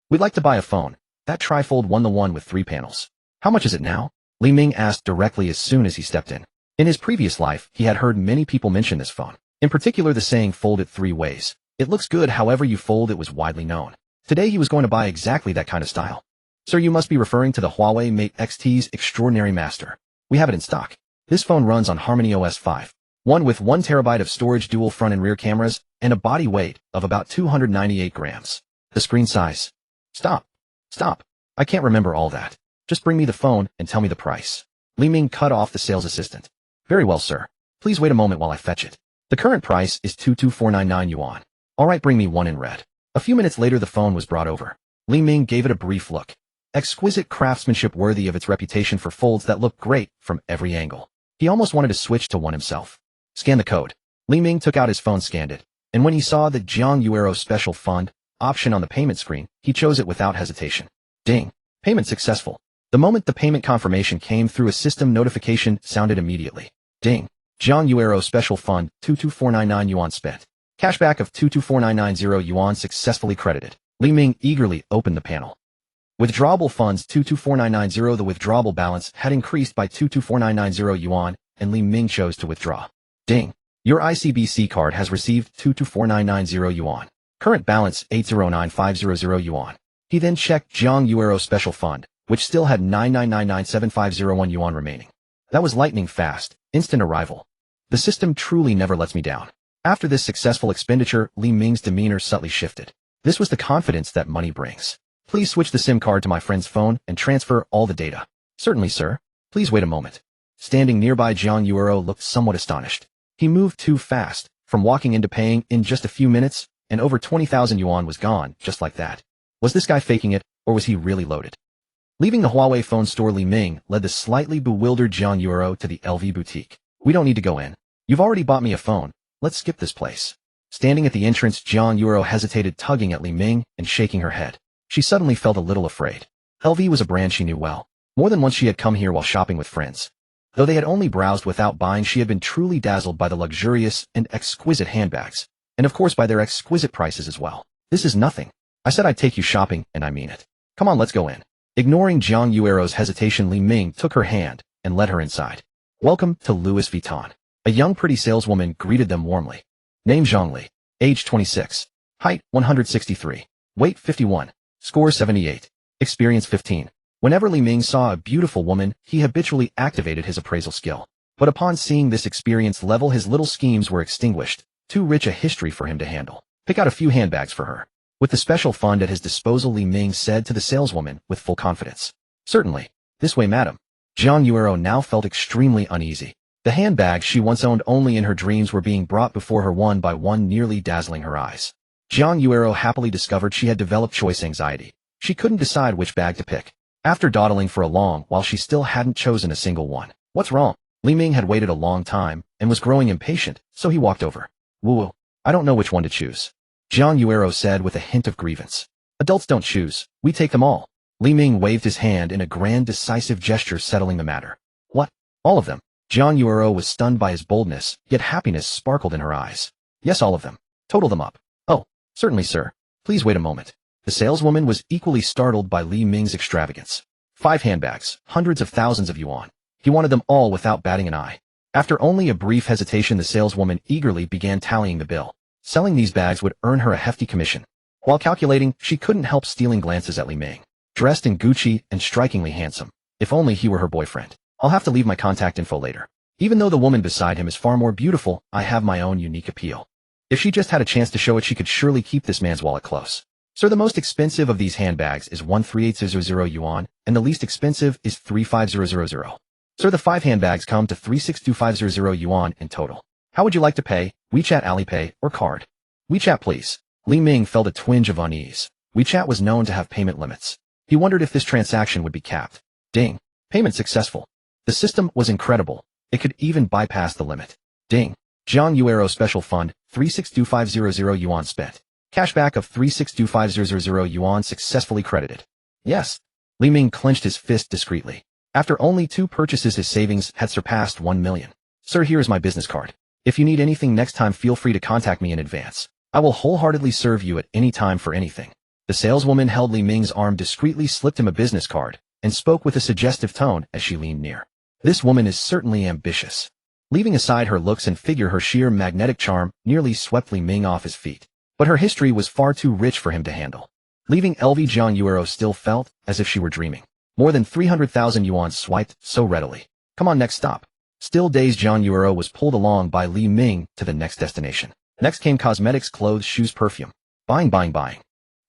We'd like to buy a phone. That Trifold 1, the one with 3 panels. How much is it now? Li Ming asked directly as soon as he stepped in. In his previous life, he had heard many people mention this phone. In particular, the saying, fold it 3 ways. It looks good however you fold it was widely known. Today he was going to buy exactly that kind of style. Sir, you must be referring to the Huawei Mate X-T's Extraordinary Master. We have it in stock. This phone runs on Harmony OS 5. One with 1 terabyte of storage, dual front and rear cameras, and a body weight of about 298 grams. The screen size. Stop. I can't remember all that. Just bring me the phone and tell me the price. Li Ming cut off the sales assistant. Very well, sir. Please wait a moment while I fetch it. The current price is 22499 yuan. All right, bring me one in red. A few minutes later, the phone was brought over. Li Ming gave it a brief look. Exquisite craftsmanship worthy of its reputation for folds that looked great from every angle. He almost wanted to switch to one himself. Scan the code. Li Ming took out his phone, scanned it, and when he saw the Jiang Yuero Special Fund option on the payment screen, he chose it without hesitation. Ding. Payment successful. The moment the payment confirmation came through, a system notification sounded immediately. Ding. Jiang Yuero Special Fund, 22499 yuan spent. Cashback of 224,990 yuan successfully credited. Li Ming eagerly opened the panel. Withdrawable funds 224,990. The withdrawable balance had increased by 224,990 yuan, and Li Ming chose to withdraw. Ding. Your ICBC card has received 224,990 yuan. Current balance 809,500 yuan. He then checked Jiang Yuero Special Fund, which still had 99997,501 yuan remaining. That was lightning fast, instant arrival. The system truly never lets me down. After this successful expenditure, Li Ming's demeanor subtly shifted. This was the confidence that money brings. Please switch the SIM card to my friend's phone and transfer all the data. Certainly, sir. Please wait a moment. Standing nearby, Jiang Yuero looked somewhat astonished. He moved too fast, from walking into paying in just a few minutes, and over 20,000 yuan was gone, just like that. Was this guy faking it, or was he really loaded? Leaving the Huawei phone store, Li Ming led the slightly bewildered Jiang Yuero to the LV boutique. We don't need to go in. You've already bought me a phone. Let's skip this place. Standing at the entrance, Jiang Yuero hesitated, tugging at Li Ming and shaking her head. She suddenly felt a little afraid. LV was a brand she knew well. More than once she had come here while shopping with friends. Though they had only browsed without buying, she had been truly dazzled by the luxurious and exquisite handbags, and of course by their exquisite prices as well. This is nothing. I said I'd take you shopping, and I mean it. Come on, let's go in. Ignoring Jiang Yuero's hesitation, Li Ming took her hand and led her inside. Welcome to Louis Vuitton. A young pretty saleswoman greeted them warmly. Name Zhang Li. Age 26. Height 163. Weight 51. Score 78. Experience 15. Whenever Li Ming saw a beautiful woman, he habitually activated his appraisal skill. But upon seeing this experience level, his little schemes were extinguished. Too rich a history for him to handle. Pick out a few handbags for her. With the special fund at his disposal, Li Ming said to the saleswoman with full confidence. Certainly. This way, madam. Jiang Yuero now felt extremely uneasy. The handbags she once owned only in her dreams were being brought before her one by one, nearly dazzling her eyes. Jiang Yuero happily discovered she had developed choice anxiety. She couldn't decide which bag to pick. After dawdling for a long while, she still hadn't chosen a single one. What's wrong? Li Ming had waited a long time and was growing impatient, so he walked over. Woo, I don't know which one to choose. Jiang Yuero said with a hint of grievance. Adults don't choose, we take them all. Li Ming waved his hand in a grand decisive gesture, settling the matter. What? All of them? Jiang Yuero was stunned by his boldness, yet happiness sparkled in her eyes. Yes, all of them. Total them up. Oh, certainly, sir. Please wait a moment. The saleswoman was equally startled by Li Ming's extravagance. 5 handbags, hundreds of thousands of yuan. He wanted them all without batting an eye. After only a brief hesitation, the saleswoman eagerly began tallying the bill. Selling these bags would earn her a hefty commission. While calculating, she couldn't help stealing glances at Li Ming. Dressed in Gucci and strikingly handsome. If only he were her boyfriend. I'll have to leave my contact info later. Even though the woman beside him is far more beautiful, I have my own unique appeal. If she just had a chance to show it, she could surely keep this man's wallet close. Sir, the most expensive of these handbags is 13800 yuan, and the least expensive is 35000. Sir, the 5 handbags come to 362500 yuan in total. How would you like to pay? WeChat, Alipay, or card? WeChat, please. Li Ming felt a twinge of unease. WeChat was known to have payment limits. He wondered if this transaction would be capped. Ding. Payment successful. The system was incredible. It could even bypass the limit. Ding. Jiang Yuero Special Fund, 362500 yuan spent. Cashback of 362500 yuan successfully credited. Yes. Li Ming clenched his fist discreetly. After only 2 purchases, his savings had surpassed 1 million. Sir, here is my business card. If you need anything next time, feel free to contact me in advance. I will wholeheartedly serve you at any time for anything. The saleswoman held Li Ming's arm, discreetly slipped him a business card, and spoke with a suggestive tone as she leaned near. This woman is certainly ambitious. Leaving aside her looks and figure, her sheer magnetic charm nearly swept Li Ming off his feet. But her history was far too rich for him to handle. Leaving LV, Jiang Yuero still felt as if she were dreaming. More than 300,000 yuan swiped so readily. Come on, next stop. Still dazed, Jiang Yuero was pulled along by Li Ming to the next destination. Next came cosmetics, clothes, shoes, perfume. Buying.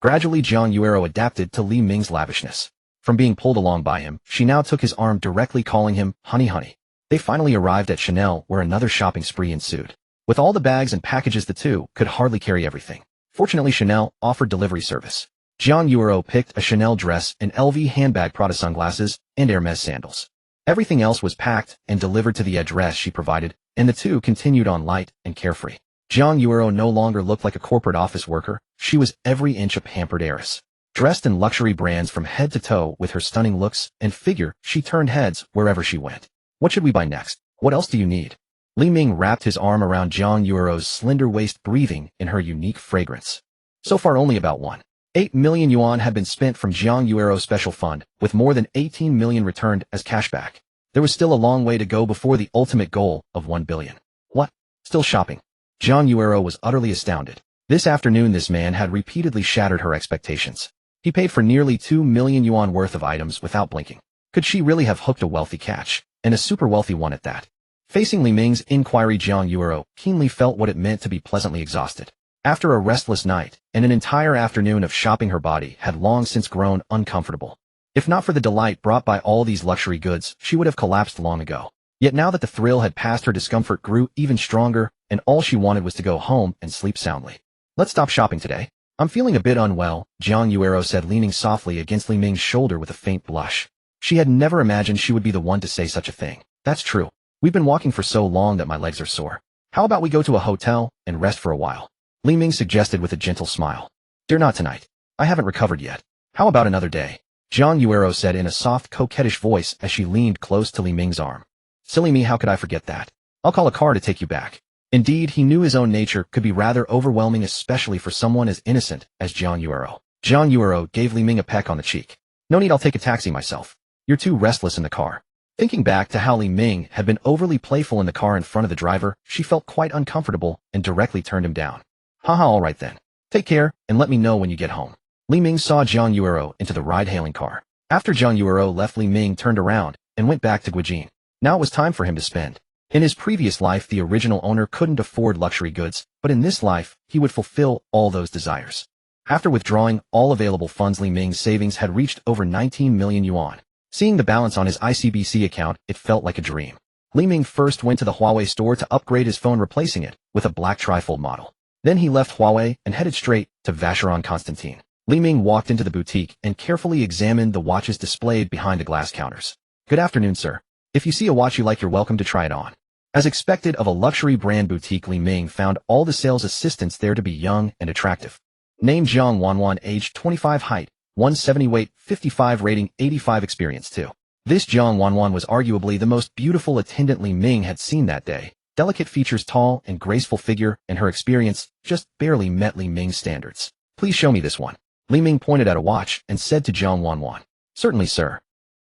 Gradually, Jiang Yuero adapted to Li Ming's lavishness. From being pulled along by him, she now took his arm directly, calling him honey. They finally arrived at Chanel, where another shopping spree ensued. With all the bags and packages, the two could hardly carry everything. Fortunately, Chanel offered delivery service. Jiang Yuero picked a Chanel dress, an LV handbag, Prada sunglasses, and Hermes sandals. Everything else was packed and delivered to the address she provided, and the two continued on light and carefree. Jiang Yuero no longer looked like a corporate office worker. She was every inch a pampered heiress. Dressed in luxury brands from head to toe, with her stunning looks and figure, she turned heads wherever she went. What should we buy next? What else do you need? Li Ming wrapped his arm around Jiang Yuero's slender waist, breathing in her unique fragrance. So far, only about 1.8 million yuan had been spent from Jiang Yuero's special fund, with more than 18 million returned as cashback. There was still a long way to go before the ultimate goal of 1 billion. What? Still shopping? Jiang Yuero was utterly astounded. This afternoon, this man had repeatedly shattered her expectations. He paid for nearly 2 million yuan worth of items without blinking. Could she really have hooked a wealthy catch, and a super wealthy one at that? Facing Li Ming's inquiry, Jiang Yuero keenly felt what it meant to be pleasantly exhausted. After a restless night and an entire afternoon of shopping, her body had long since grown uncomfortable. If not for the delight brought by all these luxury goods, she would have collapsed long ago. Yet now that the thrill had passed, her discomfort grew even stronger, and all she wanted was to go home and sleep soundly. Let's stop shopping today. I'm feeling a bit unwell, Jiang Yuero said, leaning softly against Li Ming's shoulder with a faint blush. She had never imagined she would be the one to say such a thing. That's true. We've been walking for so long that my legs are sore. How about we go to a hotel and rest for a while? Li Ming suggested with a gentle smile. Dear, not tonight. I haven't recovered yet. How about another day? Jiang Yuero said in a soft, coquettish voice as she leaned close to Li Ming's arm. Silly me, how could I forget that? I'll call a car to take you back. Indeed, he knew his own nature could be rather overwhelming, especially for someone as innocent as Jiang Yuero. Jiang Yuero gave Li Ming a peck on the cheek. No need, I'll take a taxi myself. You're too restless in the car. Thinking back to how Li Ming had been overly playful in the car in front of the driver, she felt quite uncomfortable and directly turned him down. Haha, all right then. Take care, and let me know when you get home. Li Ming saw Jiang Yuero into the ride-hailing car. After Jiang Yuero left, Li Ming turned around and went back to Guijin. Now it was time for him to spend. In his previous life, the original owner couldn't afford luxury goods, but in this life, he would fulfill all those desires. After withdrawing all available funds, Li Ming's savings had reached over 19 million yuan. Seeing the balance on his ICBC account, it felt like a dream. Li Ming first went to the Huawei store to upgrade his phone, replacing it with a black trifold model. Then he left Huawei and headed straight to Vacheron Constantin. Li Ming walked into the boutique and carefully examined the watches displayed behind the glass counters. Good afternoon, sir. If you see a watch you like, you're welcome to try it on. As expected of a luxury brand boutique, Li Ming found all the sales assistants there to be young and attractive. Name Jiang Wanwan, age 25, height 170, weight 55, rating 85, experience 2. This Jiang Wanwan was arguably the most beautiful attendant Li Ming had seen that day. Delicate features, tall and graceful figure, and her experience just barely met Li Ming's standards. Please show me this one. Li Ming pointed at a watch and said to Jiang Wanwan. Certainly, sir.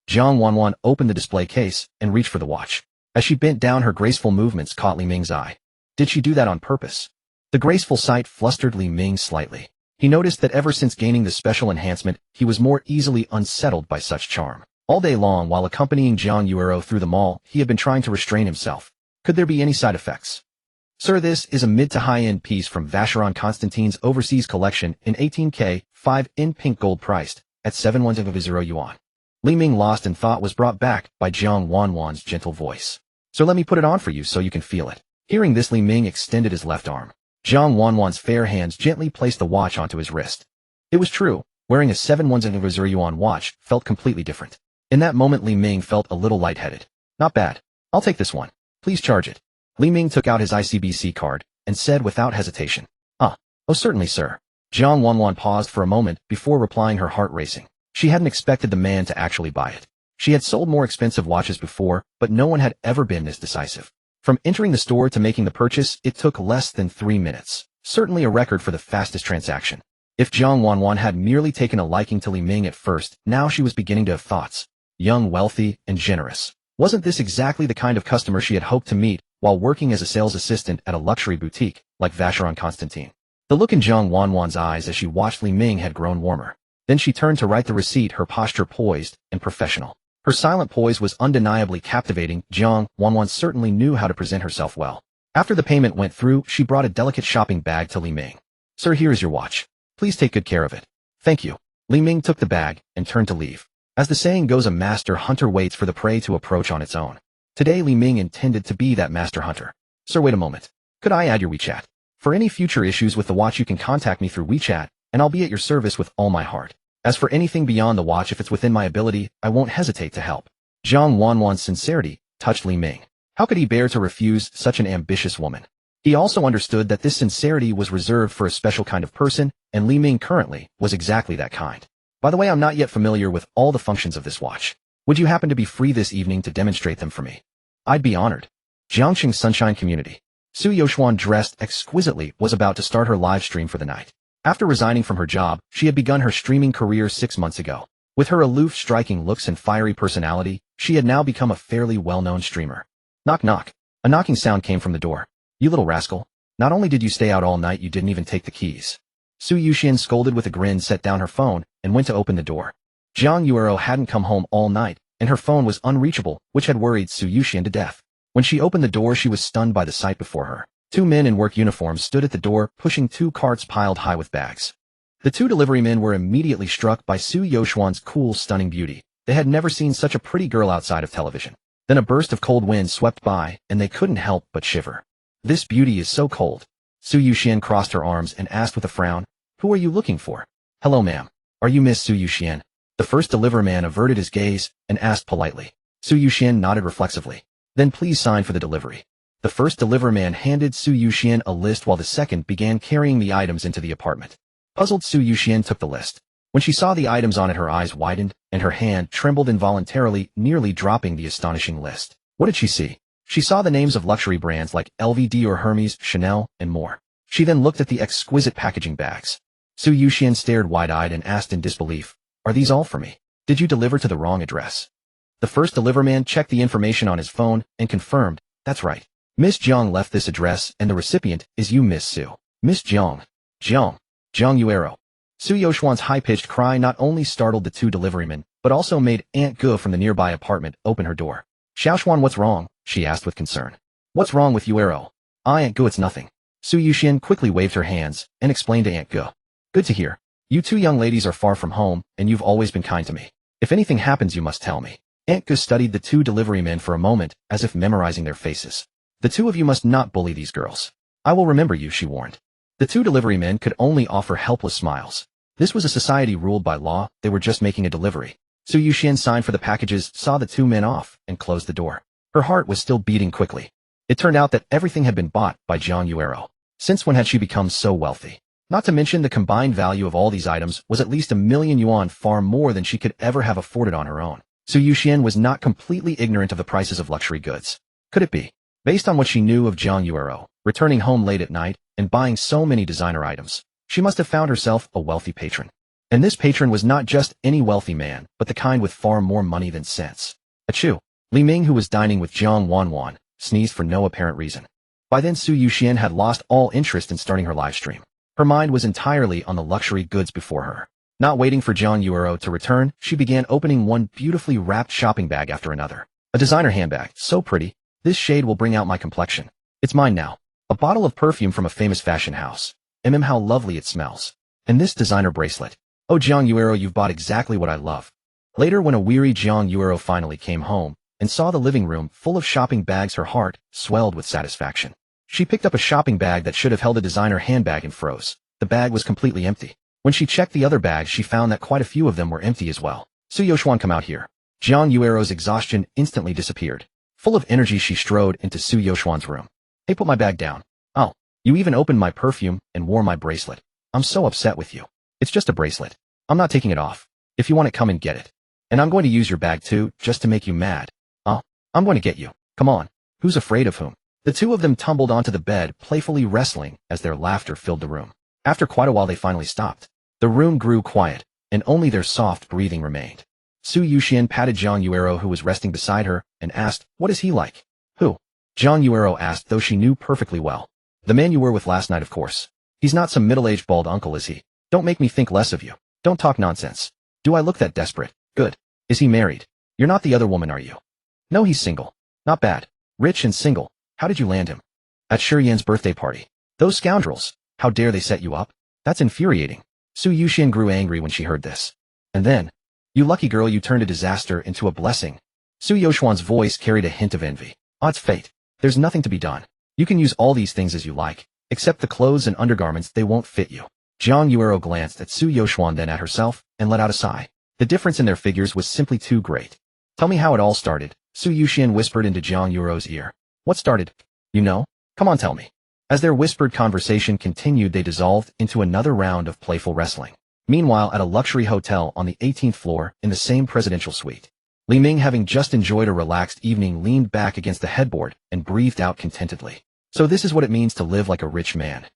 Jiang Wanwan opened the display case and reached for the watch. As she bent down, her graceful movements caught Li Ming's eye. Did she do that on purpose? The graceful sight flustered Li Ming slightly. He noticed that ever since gaining the special enhancement, he was more easily unsettled by such charm. All day long, while accompanying Jiang Yuero through the mall, he had been trying to restrain himself. Could there be any side effects? Sir, this is a mid to high-end piece from Vacheron Constantin's overseas collection in 18K, 5 in pink gold, priced at 710 yuan. Li Ming, lost in thought, was brought back by Jiang Wanwan's gentle voice. So let me put it on for you so you can feel it. Hearing this, Li Ming extended his left arm. Jiang Wanwan's fair hands gently placed the watch onto his wrist. It was true. Wearing a 710 yuan watch felt completely different. In that moment, Li Ming felt a little lightheaded. Not bad. I'll take this one. Please charge it. Li Ming took out his ICBC card and said without hesitation. Oh, certainly, sir. Jiang Wanwan paused for a moment before replying, her heart racing. She hadn't expected the man to actually buy it. She had sold more expensive watches before, but no one had ever been this decisive. From entering the store to making the purchase, it took less than 3 minutes. Certainly a record for the fastest transaction. If Jiang Wanwan had merely taken a liking to Li Ming at first, now she was beginning to have thoughts. Young, wealthy, and generous. Wasn't this exactly the kind of customer she had hoped to meet while working as a sales assistant at a luxury boutique like Vacheron Constantin? The look in Jiang Wanwan's eyes as she watched Li Ming had grown warmer. Then she turned to write the receipt, her posture poised and professional. Her silent poise was undeniably captivating. Jiang Wanwan certainly knew how to present herself well. After the payment went through, she brought a delicate shopping bag to Li Ming. Sir, here is your watch. Please take good care of it. Thank you. Li Ming took the bag and turned to leave. As the saying goes, a master hunter waits for the prey to approach on its own. Today, Li Ming intended to be that master hunter. Sir, wait a moment. Could I add your WeChat? For any future issues with the watch, you can contact me through WeChat, and I'll be at your service with all my heart. As for anything beyond the watch, if it's within my ability, I won't hesitate to help. Jiang Wanwan's sincerity touched Li Ming. How could he bear to refuse such an ambitious woman? He also understood that this sincerity was reserved for a special kind of person, and Li Ming currently was exactly that kind. By the way, I'm not yet familiar with all the functions of this watch. Would you happen to be free this evening to demonstrate them for me? I'd be honored. Jiangxing Sunshine Community. Su Yoxuan, dressed exquisitely, was about to start her live stream for the night. After resigning from her job, she had begun her streaming career 6 months ago. With her aloof, striking looks and fiery personality, she had now become a fairly well-known streamer. Knock knock. A knocking sound came from the door. You little rascal. Not only did you stay out all night, you didn't even take the keys. Su Yuxian scolded with a grin, set down her phone, and went to open the door. Jiang Yuero hadn't come home all night, and her phone was unreachable, which had worried Su Yuxian to death. When she opened the door, she was stunned by the sight before her. 2 men in work uniforms stood at the door, pushing 2 carts piled high with bags. The 2 delivery men were immediately struck by Su Yoxuan's cool, stunning beauty. They had never seen such a pretty girl outside of television. Then a burst of cold wind swept by, and they couldn't help but shiver. This beauty is so cold. Su Yuxian crossed her arms and asked with a frown, "Who are you looking for?" "Hello, ma'am. Are you Miss Su Yuxian?" The first delivery man averted his gaze and asked politely. Su Yuxian nodded reflexively. "Then please sign for the delivery." The first delivery man handed Su Yuxian a list while the second began carrying the items into the apartment. Puzzled, Su Yuxian took the list. When she saw the items on it, her eyes widened, and her hand trembled involuntarily, nearly dropping the astonishing list. What did she see? She saw the names of luxury brands like LVD or Hermes, Chanel, and more. She then looked at the exquisite packaging bags. Su Yuxian stared wide-eyed and asked in disbelief, "Are these all for me? Did you deliver to the wrong address?" The first deliverman checked the information on his phone and confirmed, "That's right. Miss Jiang left this address and the recipient is you, Miss Su." "Miss Jiang. Jiang. Jiang Yuero." Su Yoxuan's high-pitched cry not only startled the two deliverymen, but also made Aunt Gu from the nearby apartment open her door. "Xiaoxuan, what's wrong?" she asked with concern. "What's wrong with Yuero?" Aunt Gu, it's nothing." Su Yuxian quickly waved her hands and explained to Aunt Gu. "Good to hear. You two young ladies are far from home, and you've always been kind to me. If anything happens, you must tell me." Aunt Gu studied the two deliverymen for a moment, as if memorizing their faces. "The two of you must not bully these girls. I will remember you," she warned. The two deliverymen could only offer helpless smiles. This was a society ruled by law, they were just making a delivery. Su Yuxian signed for the packages, saw the two men off, and closed the door. Her heart was still beating quickly. It turned out that everything had been bought by Jiang Yuero. Since when had she become so wealthy? Not to mention the combined value of all these items was at least 1,000,000 yuan, far more than she could ever have afforded on her own. Su Yuxian was not completely ignorant of the prices of luxury goods. Could it be? Based on what she knew of Jiang Yuero, returning home late at night and buying so many designer items, she must have found herself a wealthy patron. And this patron was not just any wealthy man, but the kind with far more money than sense. Achoo! Li Ming, who was dining with Jiang Wanwan, sneezed for no apparent reason. By then Su Yuxian had lost all interest in starting her live stream. Her mind was entirely on the luxury goods before her. Not waiting for Jiang Yuero to return, she began opening one beautifully wrapped shopping bag after another. A designer handbag, so pretty. This shade will bring out my complexion. It's mine now. A bottle of perfume from a famous fashion house. How lovely it smells. And this designer bracelet. Oh, Jiang Yuero, you've bought exactly what I love. Later, when a weary Jiang Yuero finally came home and saw the living room full of shopping bags, her heart swelled with satisfaction. She picked up a shopping bag that should have held a designer handbag and froze. The bag was completely empty. When she checked the other bags, she found that quite a few of them were empty as well. Su Yoxuan, come out here. Jiang Yuero's exhaustion instantly disappeared. Full of energy, she strode into Su Yoxuan's room. "Hey, put my bag down." "Oh, you even opened my perfume and wore my bracelet. I'm so upset with you. It's just a bracelet. I'm not taking it off. If you want it, come and get it. And I'm going to use your bag too, just to make you mad. I'm going to get you. Come on. Who's afraid of whom?" The two of them tumbled onto the bed, playfully wrestling as their laughter filled the room. After quite a while, they finally stopped. The room grew quiet, and only their soft breathing remained. Su Yuxian patted Jiang Yuero, who was resting beside her, and asked, "What is he like?" "Who?" Jiang Yuero asked, though she knew perfectly well. "The man you were with last night, of course. He's not some middle-aged bald uncle, is he? Don't make me think less of you. Don't talk nonsense. Do I look that desperate? Good. Is he married? You're not the other woman, are you?" "No, he's single." "Not bad. Rich and single. How did you land him?" "At Shiyan's birthday party." "Those scoundrels. How dare they set you up? That's infuriating." Su Yuxian grew angry when she heard this. "And then, you lucky girl, you turned a disaster into a blessing." Su Yoxuan's voice carried a hint of envy. "Odds fate. There's nothing to be done. You can use all these things as you like, except the clothes and undergarments, they won't fit you." Jiang Yuero glanced at Su Yoxuan, then at herself, and let out a sigh. The difference in their figures was simply too great. "Tell me how it all started," Su Yuxian whispered into Jiang Yuero's ear. "What started? You know? Come on, tell me." As their whispered conversation continued, they dissolved into another round of playful wrestling. Meanwhile, at a luxury hotel on the 18th floor in the same presidential suite, Li Ming, having just enjoyed a relaxed evening, leaned back against the headboard and breathed out contentedly. So this is what it means to live like a rich man.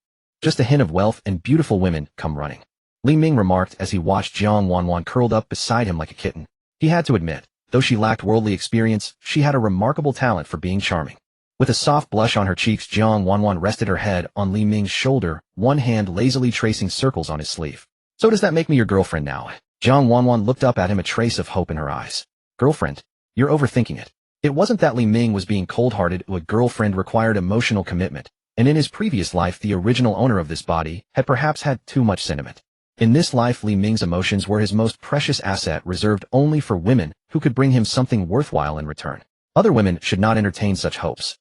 Just a hint of wealth and beautiful women come running. Li Ming remarked as he watched Jiang Wanwan curled up beside him like a kitten. He had to admit, though she lacked worldly experience, she had a remarkable talent for being charming. With a soft blush on her cheeks, Jiang Wanwan rested her head on Li Ming's shoulder, one hand lazily tracing circles on his sleeve. "So does that make me your girlfriend now?" Jiang Wanwan looked up at him, a trace of hope in her eyes. "Girlfriend? You're overthinking it." It wasn't that Li Ming was being cold-hearted. A girlfriend required emotional commitment, and in his previous life the original owner of this body had perhaps had too much sentiment. In this life, Li Ming's emotions were his most precious asset, reserved only for women who could bring him something worthwhile in return. Other women should not entertain such hopes.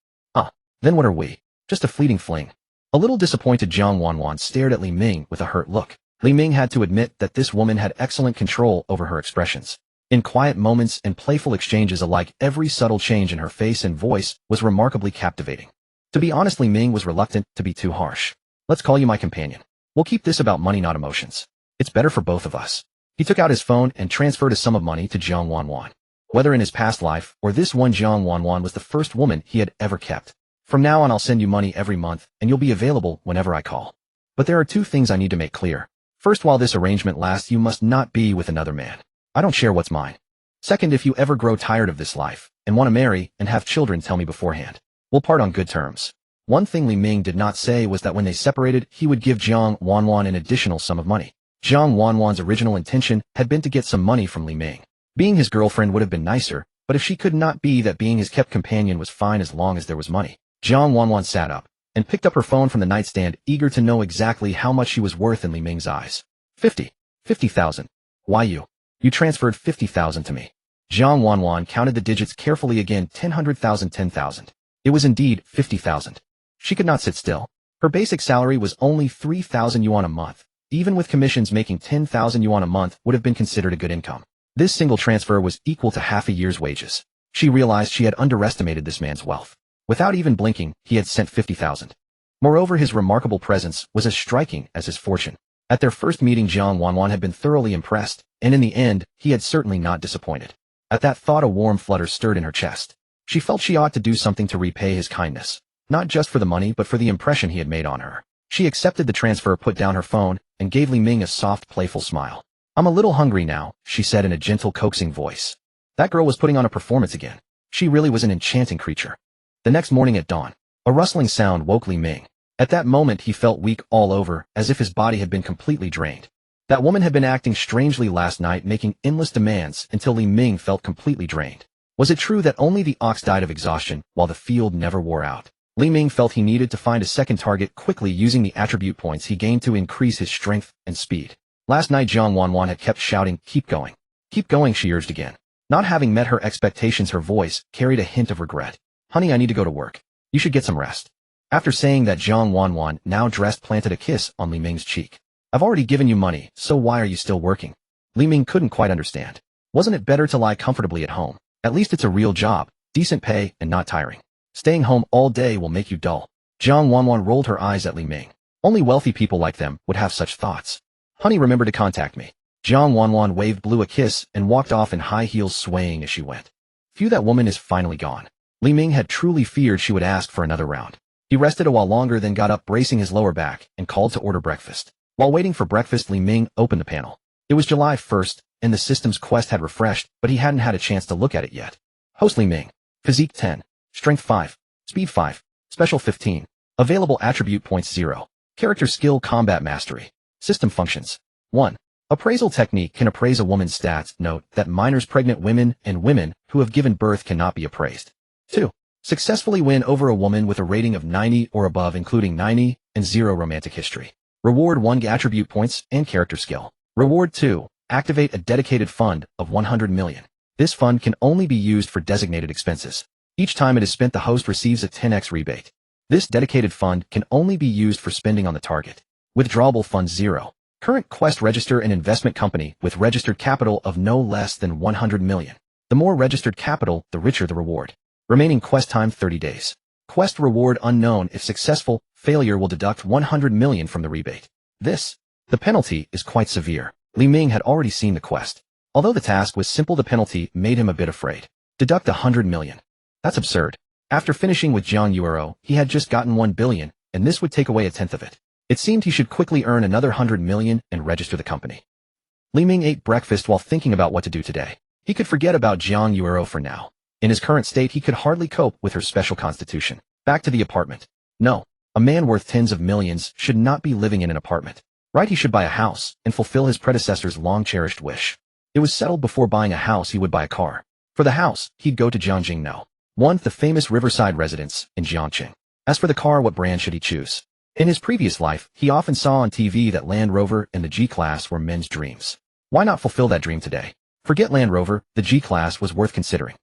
Then what are we? Just a fleeting fling. A little disappointed, Jiang Wanwan stared at Li Ming with a hurt look. Li Ming had to admit that this woman had excellent control over her expressions. In quiet moments and playful exchanges alike, every subtle change in her face and voice was remarkably captivating. To be honest, Li Ming was reluctant to be too harsh. Let's call you my companion. We'll keep this about money, not emotions. It's better for both of us. He took out his phone and transferred a sum of money to Jiang Wanwan. Whether in his past life or this one, Jiang Wanwan was the first woman he had ever kept. From now on, I'll send you money every month, and you'll be available whenever I call. But there are two things I need to make clear. First, while this arrangement lasts, you must not be with another man. I don't share what's mine. Second, if you ever grow tired of this life and want to marry and have children, tell me beforehand. We'll part on good terms. One thing Li Ming did not say was that when they separated, he would give Jiang Wanwan an additional sum of money. Jiang Wanwan's original intention had been to get some money from Li Ming. Being his girlfriend would have been nicer, but if she could not be that, being his kept companion was fine as long as there was money. Jiang Wanwan sat up and picked up her phone from the nightstand, eager to know exactly how much she was worth in Li Ming's eyes. 50,000. Why you? You transferred 50,000 to me. Jiang Wanwan counted the digits carefully again. 10,000, 10,000. It was indeed 50,000. She could not sit still. Her basic salary was only 3,000 yuan a month. Even with commissions, making 10,000 yuan a month would have been considered a good income. This single transfer was equal to half a year's wages. She realized she had underestimated this man's wealth. Without even blinking, he had sent 50,000. Moreover, his remarkable presence was as striking as his fortune. At their first meeting, Jiang Wanwan had been thoroughly impressed, and in the end, he had certainly not disappointed. At that thought, a warm flutter stirred in her chest. She felt she ought to do something to repay his kindness, not just for the money but for the impression he had made on her. She accepted the transfer, put down her phone, and gave Li Ming a soft, playful smile. I'm a little hungry now, she said in a gentle, coaxing voice. That girl was putting on a performance again. She really was an enchanting creature. The next morning at dawn, a rustling sound woke Li Ming. At that moment, he felt weak all over, as if his body had been completely drained. That woman had been acting strangely last night, making endless demands until Li Ming felt completely drained. Was it true that only the ox died of exhaustion, while the field never wore out? Li Ming felt he needed to find a second target quickly, using the attribute points he gained to increase his strength and speed. Last night, Jiang Wanwan had kept shouting, "Keep going. Keep going," she urged again. Not having met her expectations, her voice carried a hint of regret. Honey, I need to go to work. You should get some rest. After saying that, Jiang Wanwan, now dressed, planted a kiss on Li Ming's cheek. I've already given you money, so why are you still working? Li Ming couldn't quite understand. Wasn't it better to lie comfortably at home? At least it's a real job, decent pay, and not tiring. Staying home all day will make you dull. Jiang Wanwan rolled her eyes at Li Ming. Only wealthy people like them would have such thoughts. Honey, remember to contact me. Jiang Wanwan waved, blew a kiss, and walked off in high heels, swaying as she went. Phew, that woman is finally gone. Li Ming had truly feared she would ask for another round. He rested a while longer, then got up, bracing his lower back, and called to order breakfast. While waiting for breakfast, Li Ming opened the panel. It was July 1st, and the system's quest had refreshed, but he hadn't had a chance to look at it yet. Host Li Ming. Physique 10. Strength 5. Speed 5. Special 15. Available attribute points 0. Character skill, combat mastery. System functions. 1. Appraisal technique can appraise a woman's stats. Note that minors, pregnant women, and women who have given birth cannot be appraised. 2. Successfully win over a woman with a rating of 90 or above, including 90 and 0 romantic history. Reward 1 attribute points and character skill. Reward 2. Activate a dedicated fund of 100 million. This fund can only be used for designated expenses. Each time it is spent, the host receives a 10x rebate. This dedicated fund can only be used for spending on the target. Withdrawable fund 0. Current quest: register an investment company with registered capital of no less than 100 million. The more registered capital, the richer the reward. Remaining quest time 30 days. Quest reward unknown. If successful, failure will deduct 100 million from the rebate. The penalty is quite severe. Li Ming had already seen the quest. Although the task was simple, the penalty made him a bit afraid. Deduct 100 million. That's absurd. After finishing with Jiang Yuero, he had just gotten 1 billion, and this would take away a tenth of it. It seemed he should quickly earn another 100 million and register the company. Li Ming ate breakfast while thinking about what to do today. He could forget about Jiang Yuero for now. In his current state, he could hardly cope with her special constitution. Back to the apartment. No, a man worth tens of millions should not be living in an apartment. Right, he should buy a house and fulfill his predecessor's long-cherished wish. It was settled before buying a house he would buy a car. For the house, he'd go to Jiangjing No. 1, the famous riverside residence in Jiangqing. As for the car, what brand should he choose? In his previous life, he often saw on TV that Land Rover and the G-Class were men's dreams. Why not fulfill that dream today? Forget Land Rover, the G-Class was worth considering.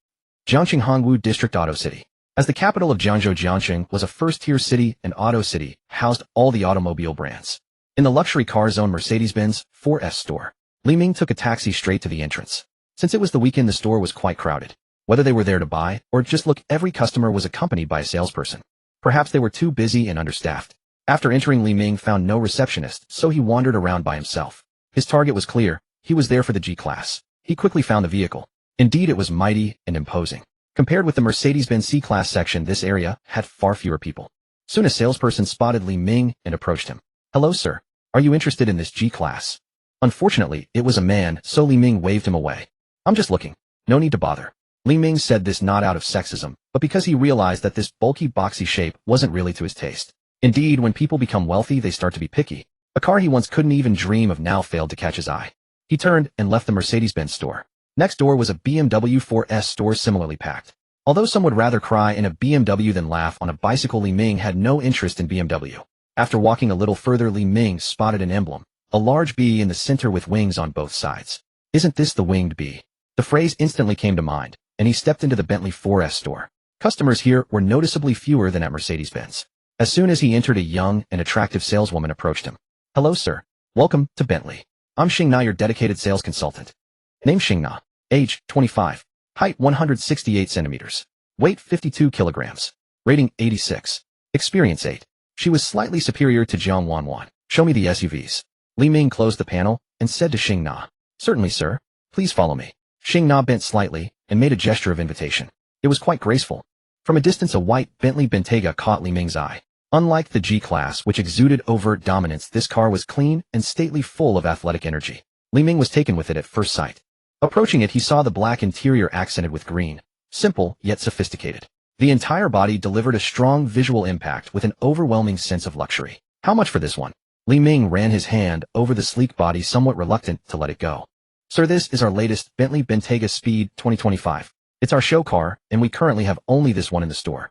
Jiangqing Hongwu District Auto City. As the capital of Jiangzhou, Jiangxing was a first-tier city and auto city, housed all the automobile brands. In the luxury car zone Mercedes-Benz 4S store, Li Ming took a taxi straight to the entrance. Since it was the weekend, the store was quite crowded. Whether they were there to buy or just look, every customer was accompanied by a salesperson. Perhaps they were too busy and understaffed. After entering, Li Ming found no receptionist, so he wandered around by himself. His target was clear. He was there for the G-Class. He quickly found the vehicle. Indeed, it was mighty and imposing. Compared with the Mercedes-Benz C-Class section, this area had far fewer people. Soon a salesperson spotted Li Ming and approached him. "Hello, sir. Are you interested in this G-Class?" Unfortunately, it was a man, so Li Ming waved him away. "I'm just looking. No need to bother." Li Ming said this not out of sexism, but because he realized that this bulky, boxy shape wasn't really to his taste. Indeed, when people become wealthy, they start to be picky. A car he once couldn't even dream of now failed to catch his eye. He turned and left the Mercedes-Benz store. Next door was a BMW 4S store similarly packed. Although some would rather cry in a BMW than laugh on a bicycle, Li Ming had no interest in BMW. After walking a little further, Li Ming spotted an emblem, a large bee in the center with wings on both sides. "Isn't this the winged bee?" The phrase instantly came to mind, and he stepped into the Bentley 4S store. Customers here were noticeably fewer than at Mercedes-Benz. As soon as he entered, a young and attractive saleswoman approached him. "Hello, sir. Welcome to Bentley. I'm Xing Na, your dedicated sales consultant." Name: Xing Na. Age: 25. Height: 168 centimeters. Weight: 52 kilograms. Rating: 86. Experience: 8. She was slightly superior to Jiang Wanwan. "Show me the SUVs." Li Ming closed the panel and said to Xing Na, "Certainly, sir. Please follow me." Xing Na bent slightly and made a gesture of invitation. It was quite graceful. From a distance, a white Bentley Bentayga caught Li Ming's eye. Unlike the G-Class, which exuded overt dominance, this car was clean and stately, full of athletic energy. Li Ming was taken with it at first sight. Approaching it, he saw the black interior accented with green. Simple, yet sophisticated. The entire body delivered a strong visual impact with an overwhelming sense of luxury. "How much for this one?" Li Ming ran his hand over the sleek body, somewhat reluctant to let it go. "Sir, this is our latest Bentley Bentayga Speed 2025. It's our show car, and we currently have only this one in the store.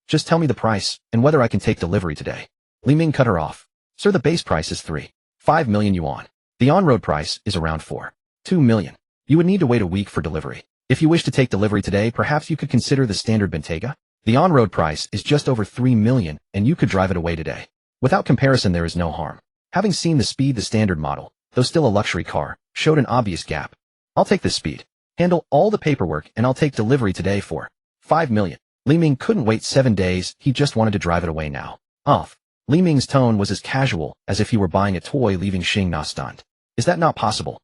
Just tell me the price and whether I can take delivery today." Li Ming cut her off. "Sir, the base price is 3.5 million yuan. The on-road price is around 4.2 million. You would need to wait a week for delivery. If you wish to take delivery today, perhaps you could consider the standard Bentayga. The on-road price is just over 3 million, and you could drive it away today. Without comparison, there is no harm." Having seen the Speed, the standard model, though still a luxury car, showed an obvious gap. "I'll take this Speed. Handle all the paperwork, and I'll take delivery today for 5 million. Li Ming couldn't wait 7 days, he just wanted to drive it away now. "Off." Li Ming's tone was as casual as if he were buying a toy, leaving Xing Na stunned. "Is that not possible?"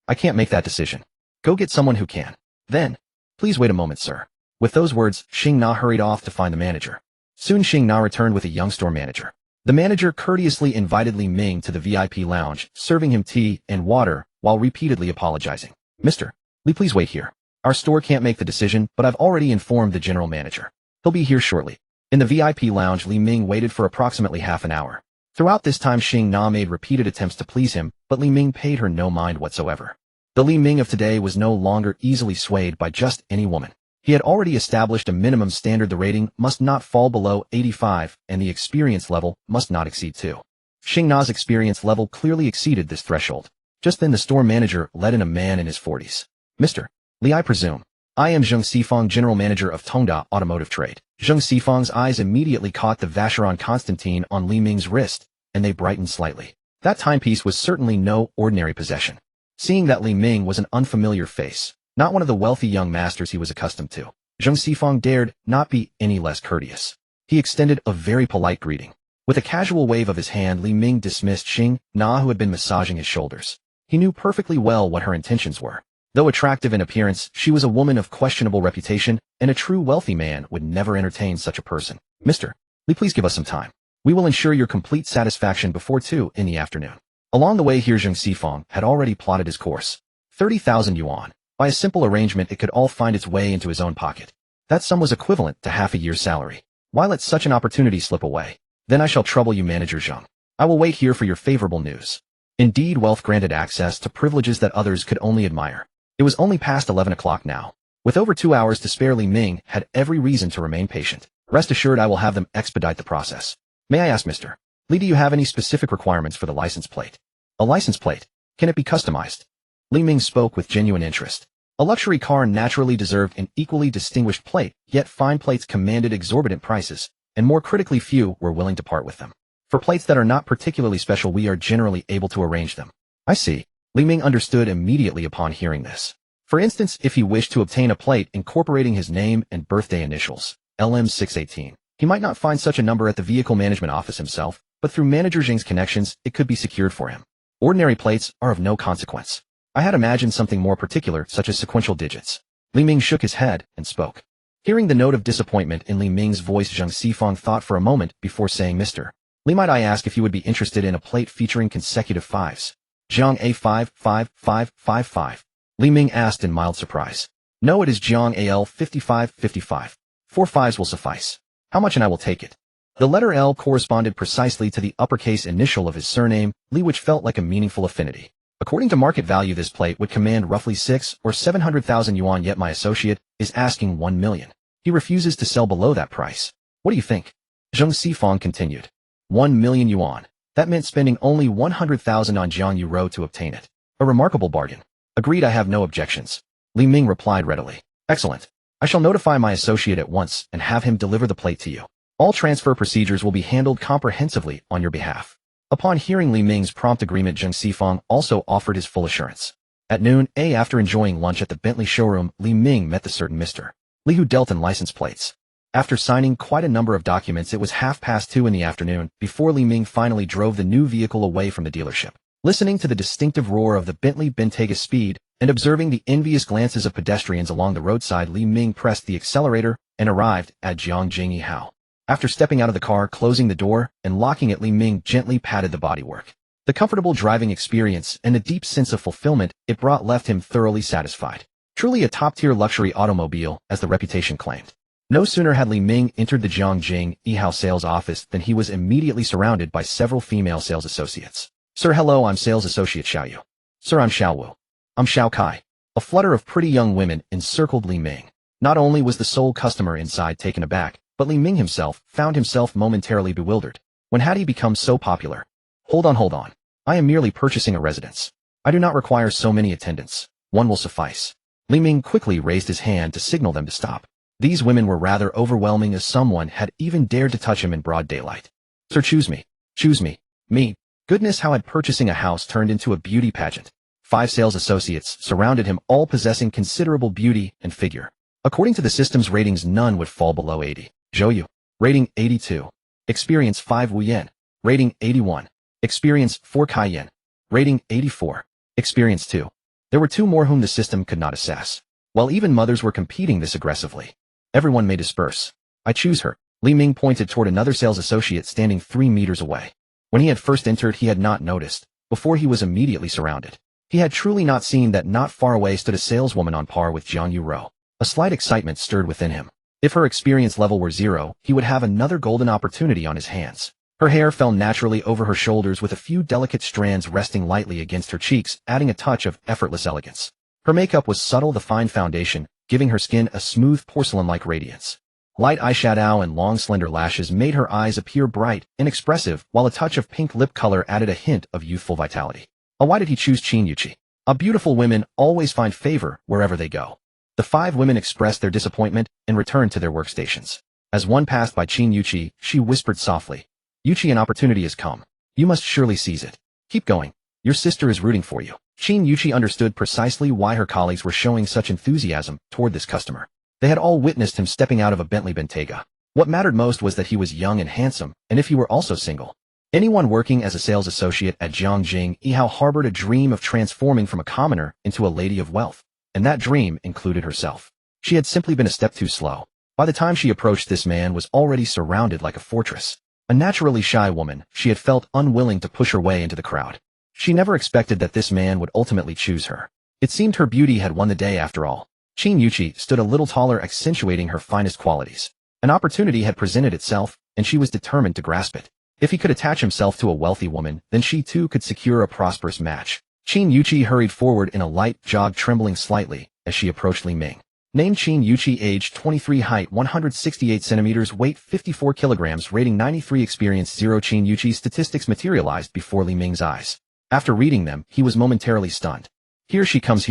I can't make that decision. Go get someone who can." "Then, please wait a moment, sir." With those words, Xing Na hurried off to find the manager. Soon Xing Na returned with a young store manager. The manager courteously invited Li Ming to the VIP lounge, serving him tea and water while repeatedly apologizing. "Mr. Li, please wait here. Our store can't make the decision, but I've already informed the general manager. He'll be here shortly." In the VIP lounge, Li Ming waited for approximately half an hour. Throughout this time, Xing Na made repeated attempts to please him, but Li Ming paid her no mind whatsoever. The Li Ming of today was no longer easily swayed by just any woman. He had already established a minimum standard: the rating must not fall below 85, and the experience level must not exceed 2. Xing Na's experience level clearly exceeded this threshold. Just then the store manager let in a man in his 40s. "Mr. Li, I presume. I am Zheng Xifang, general manager of Tongda Automotive Trade." Zheng Xifang's eyes immediately caught the Vacheron Constantine on Li Ming's wrist, and they brightened slightly. That timepiece was certainly no ordinary possession. Seeing that Li Ming was an unfamiliar face, not one of the wealthy young masters he was accustomed to, Zheng Xifang dared not be any less courteous. He extended a very polite greeting. With a casual wave of his hand, Li Ming dismissed Xing Na, who had been massaging his shoulders. He knew perfectly well what her intentions were. Though attractive in appearance, she was a woman of questionable reputation, and a true wealthy man would never entertain such a person. "Mr. Li, please give us some time. We will ensure your complete satisfaction before 2 in the afternoon." Along the way here, Zheng Xifang had already plotted his course. 30,000 yuan. By a simple arrangement, it could all find its way into his own pocket. That sum was equivalent to half a year's salary. Why let such an opportunity slip away? "Then I shall trouble you, Manager Zheng. I will wait here for your favorable news." Indeed, wealth granted access to privileges that others could only admire. It was only past 11 o'clock now. With over 2 hours to spare, Li Ming had every reason to remain patient. "Rest assured, I will have them expedite the process. May I ask, Mr. Li, do you have any specific requirements for the license plate?" "A license plate? Can it be customized?" Li Ming spoke with genuine interest. A luxury car naturally deserved an equally distinguished plate, yet fine plates commanded exorbitant prices, and more critically few were willing to part with them. For plates that are not particularly special, we are generally able to arrange them. I see. Li Ming understood immediately upon hearing this. For instance, if he wished to obtain a plate incorporating his name and birthday initials, LM618, he might not find such a number at the vehicle management office himself, but through Manager Jing's connections, it could be secured for him. Ordinary plates are of no consequence. I had imagined something more particular, such as sequential digits. Li Ming shook his head and spoke. Hearing the note of disappointment in Li Ming's voice, Zhang Xifang thought for a moment before saying, Mr. Li, might I ask if you would be interested in a plate featuring consecutive fives? Jiang A5, 5, 5, 5, 5. Li Ming asked in mild surprise. No, it is Jiang AL 55, 55. 4 fives will suffice. How much, and I will take it. The letter L corresponded precisely to the uppercase initial of his surname, Li, which felt like a meaningful affinity. According to market value, this plate would command roughly 6 or 700,000 yuan, yet my associate is asking 1 million. He refuses to sell below that price. What do you think? Zhang Xifang continued. 1 million yuan. That meant spending only 100,000 on Jiangyu Road to obtain it. A remarkable bargain. Agreed, I have no objections. Li Ming replied readily. Excellent. I shall notify my associate at once and have him deliver the plate to you. All transfer procedures will be handled comprehensively on your behalf. Upon hearing Li Ming's prompt agreement, Zhang Xifang also offered his full assurance. At noon, after enjoying lunch at the Bentley showroom, Li Ming met the certain Mr. Li, who dealt in license plates. After signing quite a number of documents, it was 2:30 in the afternoon before Li Ming finally drove the new vehicle away from the dealership. Listening to the distinctive roar of the Bentley Bentayga speed and observing the envious glances of pedestrians along the roadside, Li Ming pressed the accelerator and arrived at Jiangjing Yihao. After stepping out of the car, closing the door, and locking it, Li Ming gently patted the bodywork. The comfortable driving experience and the deep sense of fulfillment it brought left him thoroughly satisfied. Truly a top-tier luxury automobile, as the reputation claimed. No sooner had Li Ming entered the Jiangjing Yihao sales office than he was immediately surrounded by several female sales associates. Sir, hello, I'm sales associate Xiao Yu. Sir, I'm Xiao Wu. I'm Xiao Kai. A flutter of pretty young women encircled Li Ming. Not only was the sole customer inside taken aback, but Li Ming himself found himself momentarily bewildered. When had he become so popular? Hold on. I am merely purchasing a residence. I do not require so many attendants. One will suffice. Li Ming quickly raised his hand to signal them to stop. These women were rather overwhelming, as someone had even dared to touch him in broad daylight. Sir, choose me. Choose me. Me. Goodness, how had purchasing a house turned into a beauty pageant. 5 sales associates surrounded him, all possessing considerable beauty and figure. According to the system's ratings, none would fall below 80. Zhou Yu. Rating 82. Experience 5 Wu Yan. Rating 81. Experience 4 Kai Yan. Rating 84. Experience 2. There were 2 more whom the system could not assess. While even mothers were competing this aggressively. Everyone may disperse. I choose her. Li Ming pointed toward another sales associate standing 3 meters away. When he had first entered, he had not noticed. Before, he was immediately surrounded. He had truly not seen that not far away stood a saleswoman on par with Jiang Yuro. A slight excitement stirred within him. If her experience level were 0, he would have another golden opportunity on his hands. Her hair fell naturally over her shoulders, with a few delicate strands resting lightly against her cheeks, adding a touch of effortless elegance. Her makeup was subtle, the fine foundation, giving her skin a smooth porcelain-like radiance. Light eyeshadow and long slender lashes made her eyes appear bright and expressive, while a touch of pink lip color added a hint of youthful vitality. Why did he choose Qin Yuqi? Beautiful women always find favor wherever they go. The 5 women expressed their disappointment and returned to their workstations. As one passed by Qin Yuqi, she whispered softly, Yuqi, an opportunity has come. You must surely seize it. Keep going. Your sister is rooting for you. Qin Yuqi understood precisely why her colleagues were showing such enthusiasm toward this customer. They had all witnessed him stepping out of a Bentley Bentayga. What mattered most was that he was young and handsome, and if he were also single. Anyone working as a sales associate at Jiangjing Yihao harbored a dream of transforming from a commoner into a lady of wealth, and that dream included herself. She had simply been a step too slow. By the time she approached, this man was already surrounded like a fortress. A naturally shy woman, she had felt unwilling to push her way into the crowd. She never expected that this man would ultimately choose her. It seemed her beauty had won the day after all. Qin Yuqi stood a little taller, accentuating her finest qualities. An opportunity had presented itself, and she was determined to grasp it. If he could attach himself to a wealthy woman, then she too could secure a prosperous match. Qin Yuqi hurried forward in a light jog, trembling slightly as she approached Li Ming. Name Qin Yuqi, age 23, height 168 centimeters, weight 54 kilograms, rating 93, experience 0. Qin Yuqi's statistics materialized before Li Ming's eyes. After reading them, he was momentarily stunned. Here she comes.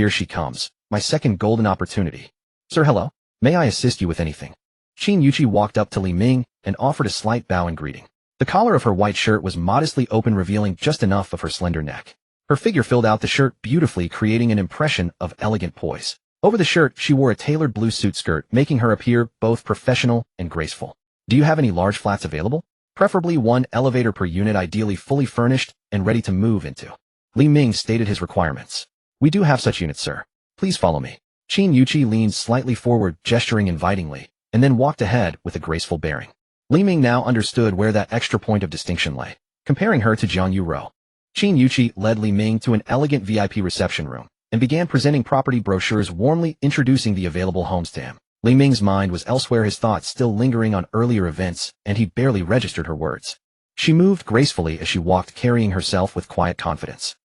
My second golden opportunity. Sir, hello. May I assist you with anything? Qin Yuqi walked up to Li Ming and offered a slight bow in greeting. The collar of her white shirt was modestly open, revealing just enough of her slender neck. Her figure filled out the shirt beautifully, creating an impression of elegant poise. Over the shirt, she wore a tailored blue suit skirt, making her appear both professional and graceful. Do you have any large flats available? Preferably one elevator per unit, ideally fully furnished and ready to move into. Li Ming stated his requirements. We do have such units, sir. Please follow me. Qin Yuqi leaned slightly forward, gesturing invitingly, and then walked ahead with a graceful bearing. Li Ming now understood where that extra point of distinction lay, comparing her to Jiang Yuro. Qin Yuqi led Li Ming to an elegant VIP reception room and began presenting property brochures, warmly introducing the available homes to him. Li Ming's mind was elsewhere, his thoughts still lingering on earlier events, and he barely registered her words. She moved gracefully as she walked, carrying herself with quiet confidence.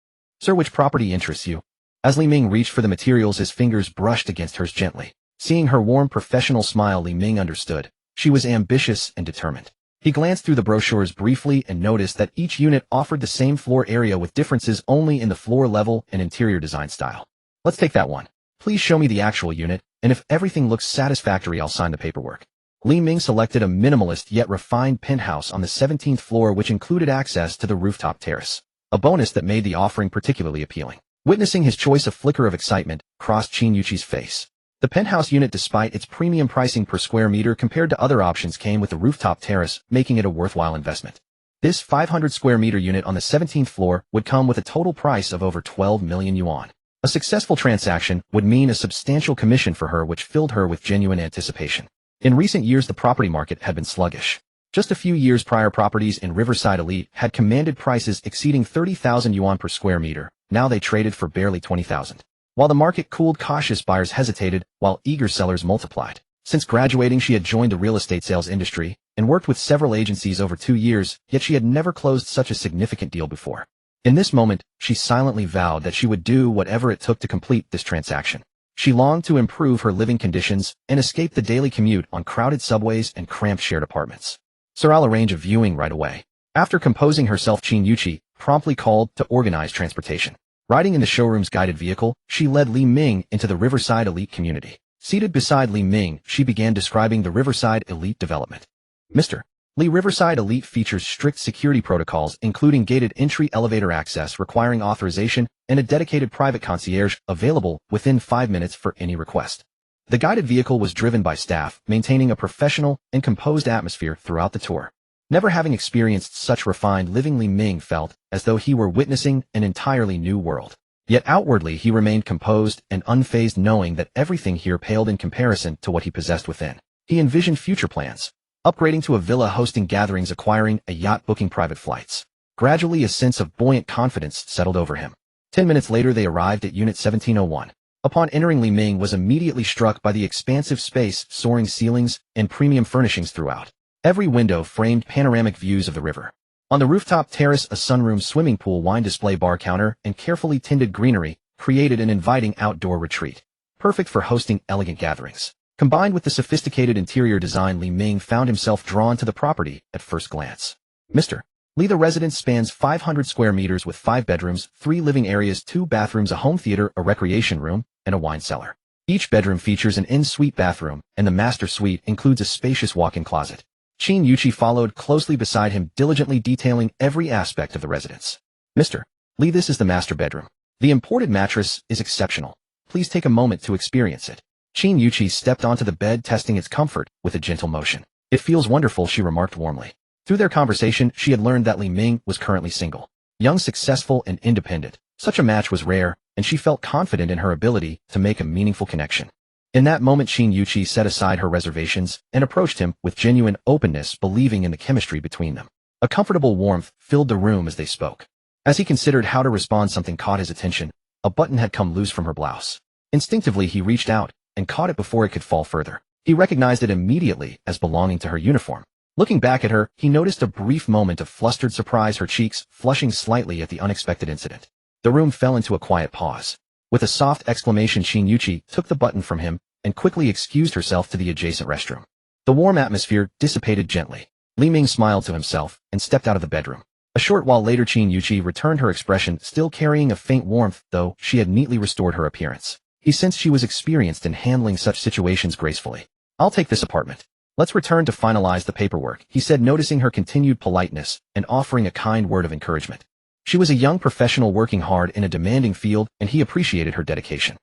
Sir, which property interests you? As Li Ming reached for the materials, his fingers brushed against hers gently. Seeing her warm professional smile, Li Ming understood. She was ambitious and determined. He glanced through the brochures briefly and noticed that each unit offered the same floor area with differences only in the floor level and interior design style. Let's take that one. Please show me the actual unit, and if everything looks satisfactory, I'll sign the paperwork. Li Ming selected a minimalist yet refined penthouse on the 17th floor, which included access to the rooftop terrace, a bonus that made the offering particularly appealing. Witnessing his choice, a flicker of excitement crossed Qin Yuqi's face. The penthouse unit, despite its premium pricing per square meter compared to other options, came with a rooftop terrace, making it a worthwhile investment. This 500 square meter unit on the 17th floor would come with a total price of over 12 million yuan. A successful transaction would mean a substantial commission for her, which filled her with genuine anticipation. In recent years, the property market had been sluggish. Just a few years prior, properties in Riverside Elite had commanded prices exceeding 30,000 yuan per square meter. Now they traded for barely 20,000. While the market cooled, cautious buyers hesitated, while eager sellers multiplied. Since graduating, she had joined the real estate sales industry and worked with several agencies over 2 years, yet she had never closed such a significant deal before. In this moment, she silently vowed that she would do whatever it took to complete this transaction. She longed to improve her living conditions and escape the daily commute on crowded subways and cramped shared apartments. Sir, I'll arrange a viewing right away. After composing herself, Qin Yuqi promptly called to organize transportation. Riding in the showroom's guided vehicle, she led Li Ming into the Riverside Elite community. Seated beside Li Ming, she began describing the Riverside Elite development. Mr. Li, Riverside Elite features strict security protocols, including gated entry elevator access requiring authorization and a dedicated private concierge available within 5 minutes for any request. The guided vehicle was driven by staff, maintaining a professional and composed atmosphere throughout the tour. Never having experienced such refined living, Li Ming felt as though he were witnessing an entirely new world. Yet outwardly he remained composed and unfazed, knowing that everything here paled in comparison to what he possessed within. He envisioned future plans. Upgrading to a villa, hosting gatherings, acquiring a yacht, booking private flights. Gradually a sense of buoyant confidence settled over him. 10 minutes later they arrived at Unit 1701. Upon entering, Li Ming was immediately struck by the expansive space, soaring ceilings, and premium furnishings throughout. Every window framed panoramic views of the river. On the rooftop terrace, a sunroom, swimming pool, wine display, bar counter, and carefully tended greenery created an inviting outdoor retreat, perfect for hosting elegant gatherings. Combined with the sophisticated interior design, Li Ming found himself drawn to the property at first glance. Mr. Li, the residence spans 500 square meters with 5 bedrooms, 3 living areas, 2 bathrooms, a home theater, a recreation room, and a wine cellar. Each bedroom features an en-suite bathroom, and the master suite includes a spacious walk-in closet. Qin Yuqi followed closely beside him, diligently detailing every aspect of the residence. Mr. Li, this is the master bedroom. The imported mattress is exceptional. Please take a moment to experience it. Qin Yuqi stepped onto the bed, testing its comfort with a gentle motion. It feels wonderful, she remarked warmly. Through their conversation, she had learned that Li Ming was currently single. Young, successful, and independent. Such a match was rare, and she felt confident in her ability to make a meaningful connection. In that moment, Qin Yuqi set aside her reservations and approached him with genuine openness, believing in the chemistry between them. A comfortable warmth filled the room as they spoke. As he considered how to respond, something caught his attention. A button had come loose from her blouse. Instinctively, he reached out and caught it before it could fall further. He recognized it immediately as belonging to her uniform. Looking back at her, he noticed a brief moment of flustered surprise, her cheeks flushing slightly at the unexpected incident. The room fell into a quiet pause. With a soft exclamation, Qin Yuqi took the button from him and quickly excused herself to the adjacent restroom. The warm atmosphere dissipated gently. Li Ming smiled to himself and stepped out of the bedroom. A short while later, Qin Yuqi returned, her expression still carrying a faint warmth, though she had neatly restored her appearance. He sensed she was experienced in handling such situations gracefully. I'll take this apartment. Let's return to finalize the paperwork, he said, noticing her continued politeness and offering a kind word of encouragement. She was a young professional working hard in a demanding field, and he appreciated her dedication.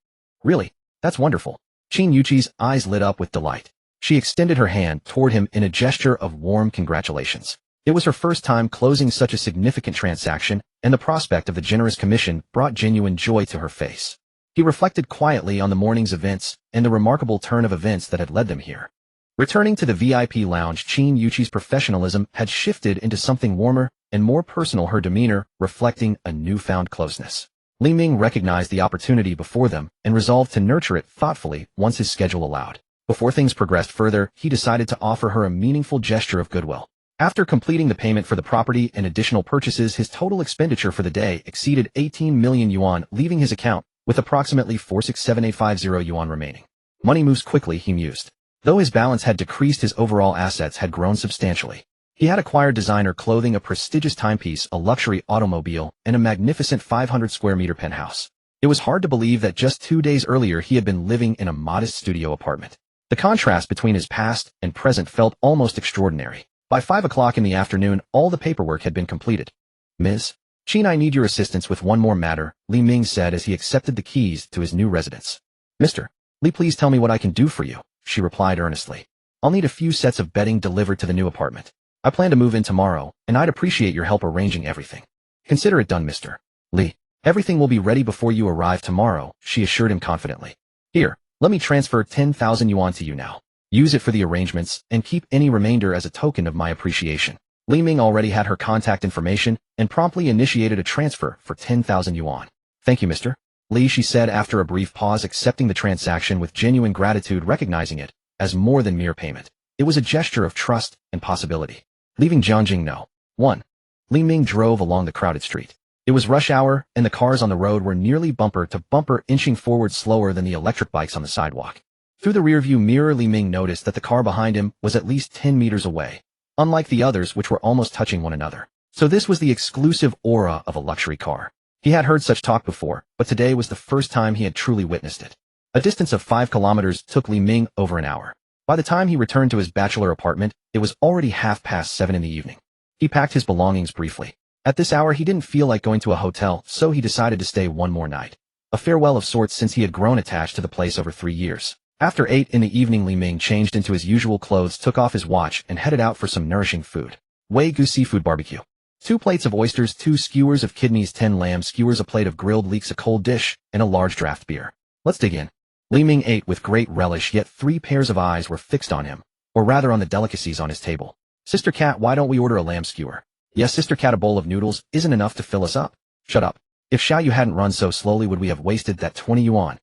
Really? That's wonderful. Chin Yuchi's eyes lit up with delight. She extended her hand toward him in a gesture of warm congratulations. It was her first time closing such a significant transaction, and the prospect of the generous commission brought genuine joy to her face. He reflected quietly on the morning's events and the remarkable turn of events that had led them here. Returning to the VIP lounge, Chin Yuchi's professionalism had shifted into something warmer and more personal, her demeanor reflecting a newfound closeness. Li Ming recognized the opportunity before them and resolved to nurture it thoughtfully once his schedule allowed. Before things progressed further, he decided to offer her a meaningful gesture of goodwill. After completing the payment for the property and additional purchases, his total expenditure for the day exceeded 18 million yuan, leaving his account with approximately 467850 yuan remaining. Money moves quickly, he mused. Though his balance had decreased, his overall assets had grown substantially. He had acquired designer clothing, a prestigious timepiece, a luxury automobile, and a magnificent 500-square-meter penthouse. It was hard to believe that just 2 days earlier he had been living in a modest studio apartment. The contrast between his past and present felt almost extraordinary. By 5 o'clock in the afternoon, all the paperwork had been completed. Ms. Chin, I need your assistance with one more matter, Li Ming said as he accepted the keys to his new residence. Mr. Li, please tell me what I can do for you, she replied earnestly. I'll need a few sets of bedding delivered to the new apartment. I plan to move in tomorrow, and I'd appreciate your help arranging everything. Consider it done, Mr. Li. Everything will be ready before you arrive tomorrow, she assured him confidently. Here, let me transfer 10,000 yuan to you now. Use it for the arrangements, and keep any remainder as a token of my appreciation. Li Ming already had her contact information and promptly initiated a transfer for 10,000 yuan. Thank you, Mr. Li, she said after a brief pause, accepting the transaction with genuine gratitude, recognizing it as more than mere payment. It was a gesture of trust and possibility. Leaving Jiangjing No. 1. Li Ming drove along the crowded street. It was rush hour, and the cars on the road were nearly bumper to bumper, inching forward slower than the electric bikes on the sidewalk. Through the rearview mirror, Li Ming noticed that the car behind him was at least 10 meters away, unlike the others which were almost touching one another. So this was the exclusive aura of a luxury car. He had heard such talk before, but today was the first time he had truly witnessed it. A distance of 5 kilometers took Li Ming over an hour. By the time he returned to his bachelor apartment, it was already 7:30 in the evening. He packed his belongings briefly. At this hour he didn't feel like going to a hotel, so he decided to stay one more night. A farewell of sorts, since he had grown attached to the place over 3 years. After 8 in the evening, Li Ming changed into his usual clothes, took off his watch, and headed out for some nourishing food. Wagyu seafood barbecue. 2 plates of oysters, 2 skewers of kidneys, 10 lamb skewers, a plate of grilled leeks, a cold dish, and a large draft beer. Let's dig in. Li Ming ate with great relish, yet 3 pairs of eyes were fixed on him, or rather on the delicacies on his table. Sister Cat, why don't we order a lamb skewer? Yes, Sister Cat, a bowl of noodles isn't enough to fill us up. Shut up. If Xiaoyu hadn't run so slowly, would we have wasted that 20 yuan?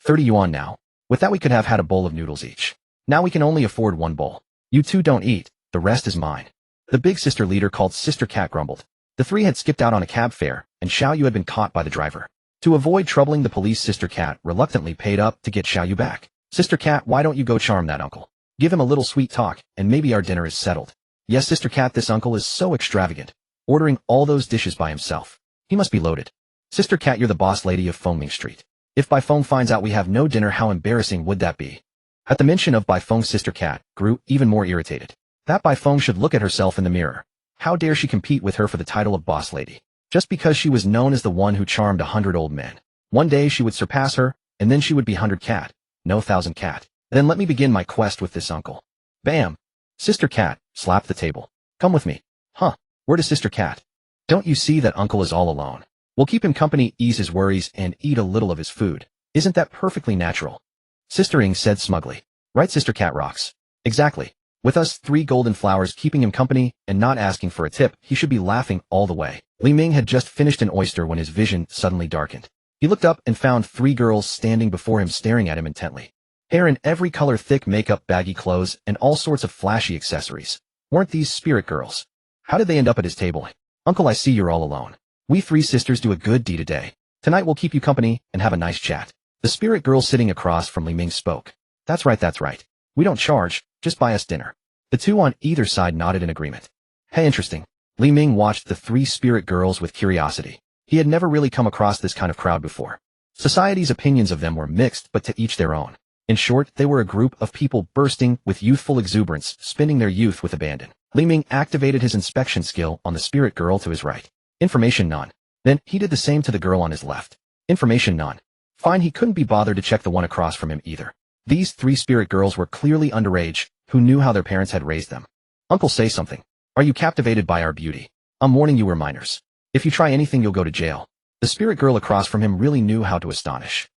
30 yuan now. With that we could have had a bowl of noodles each. Now we can only afford 1 bowl. You 2 don't eat, the rest is mine. The big sister leader called Sister Cat grumbled. The 3 had skipped out on a cab fare, and Xiaoyu had been caught by the driver. To avoid troubling the police, Sister Cat reluctantly paid up to get Xiaoyu back. Sister Cat, why don't you go charm that uncle? Give him a little sweet talk, and maybe our dinner is settled. Yes, Sister Cat, this uncle is so extravagant, ordering all those dishes by himself. He must be loaded. Sister Cat, you're the boss lady of Fengming Street. If Baifeng finds out we have no dinner, how embarrassing would that be? At the mention of Baifeng, Sister Cat grew even more irritated. That Baifeng should look at herself in the mirror. How dare she compete with her for the title of boss lady? Just because she was known as the one who charmed 100 old men. One day she would surpass her, and then she would be 100 Cat, no 1000 Cat. Then let me begin my quest with this uncle. Bam! Sister Cat slapped the table. Come with me. Huh, where does Sister Cat? Don't you see that uncle is all alone? We'll keep him company, ease his worries, and eat a little of his food. Isn't that perfectly natural? Sister Ing said smugly. Right, Sister Cat rocks. Exactly. With us 3 golden flowers keeping him company and not asking for a tip, he should be laughing all the way. Li Ming had just finished an oyster when his vision suddenly darkened. He looked up and found 3 girls standing before him, staring at him intently. Hair in every color, thick makeup, baggy clothes, and all sorts of flashy accessories. Weren't these spirit girls? How did they end up at his table? Uncle, I see you're all alone. We 3 sisters do a good deed a day. Tonight we'll keep you company and have a nice chat. The spirit girl sitting across from Li Ming spoke. That's right, that's right. We don't charge, just buy us dinner. The 2 on either side nodded in agreement. Hey, interesting. Li Ming watched the 3 spirit girls with curiosity. He had never really come across this kind of crowd before. Society's opinions of them were mixed, but to each their own. In short, they were a group of people bursting with youthful exuberance, spending their youth with abandon. Li Ming activated his inspection skill on the spirit girl to his right. Information none. Then, he did the same to the girl on his left. Information none. Fine, he couldn't be bothered to check the one across from him either. These 3 spirit girls were clearly underage, who knew how their parents had raised them. Uncle, say something. Are you captivated by our beauty? I'm warning you, we're minors. If you try anything, you'll go to jail. The spirit girl across from him really knew how to astonish.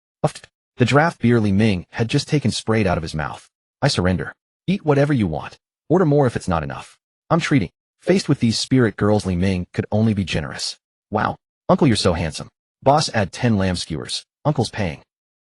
The draft beer Li Ming had just taken sprayed out of his mouth. I surrender. Eat whatever you want. Order more if it's not enough. I'm treating. Faced with these spirit girls, Li Ming could only be generous. Wow. Uncle, you're so handsome. Boss, add 10 lamb skewers. Uncle's paying.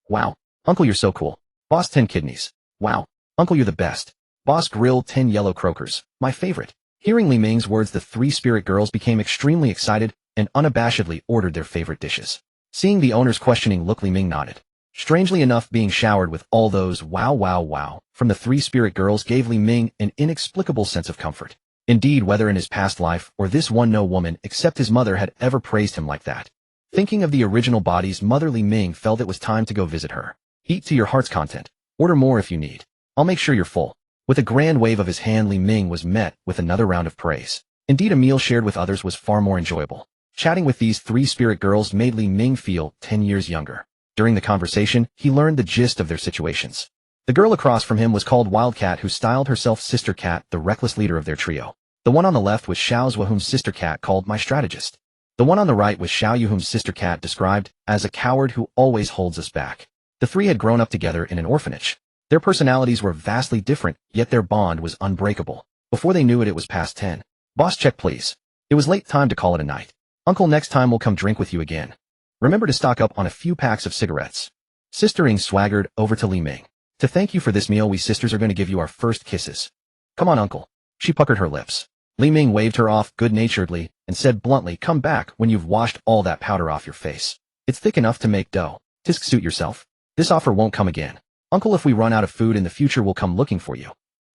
Wow. Uncle, you're so cool. Boss, 10 kidneys. Wow. Uncle, you're the best. Boss, grill 10 yellow croakers. My favorite. Hearing Li Ming's words, the 3 spirit girls became extremely excited and unabashedly ordered their favorite dishes. Seeing the owner's questioning look, Li Ming nodded. Strangely enough, being showered with all those wow from the 3 spirit girls gave Li Ming an inexplicable sense of comfort. Indeed, whether in his past life or this one, no woman except his mother had ever praised him like that. Thinking of the original body's mother, Li Ming felt it was time to go visit her. Eat to your heart's content. Order more if you need. I'll make sure you're full. With a grand wave of his hand, Li Ming was met with another round of praise. Indeed, a meal shared with others was far more enjoyable. Chatting with these 3 spirit girls made Li Ming feel 10 years younger. During the conversation, he learned the gist of their situations. The girl across from him was called Wildcat, who styled herself Sister Cat, the reckless leader of their trio. The one on the left was Xiao Zhua, whom Sister Cat called my strategist. The one on the right was Xiao Yu, whom Sister Cat described as a coward who always holds us back. The 3 had grown up together in an orphanage. Their personalities were vastly different, yet their bond was unbreakable. Before they knew it, it was past 10. Boss, check please. It was late, time to call it a night. Uncle, next time we'll come drink with you again. Remember to stock up on a few packs of cigarettes. Sister Ing swaggered over to Li Ming. To thank you for this meal, we sisters are going to give you our first kisses. Come on, Uncle. She puckered her lips. Li Ming waved her off good-naturedly and said bluntly, come back when you've washed all that powder off your face. It's thick enough to make dough. Tisk, suit yourself. This offer won't come again. Uncle, if we run out of food in the future, we'll come looking for you.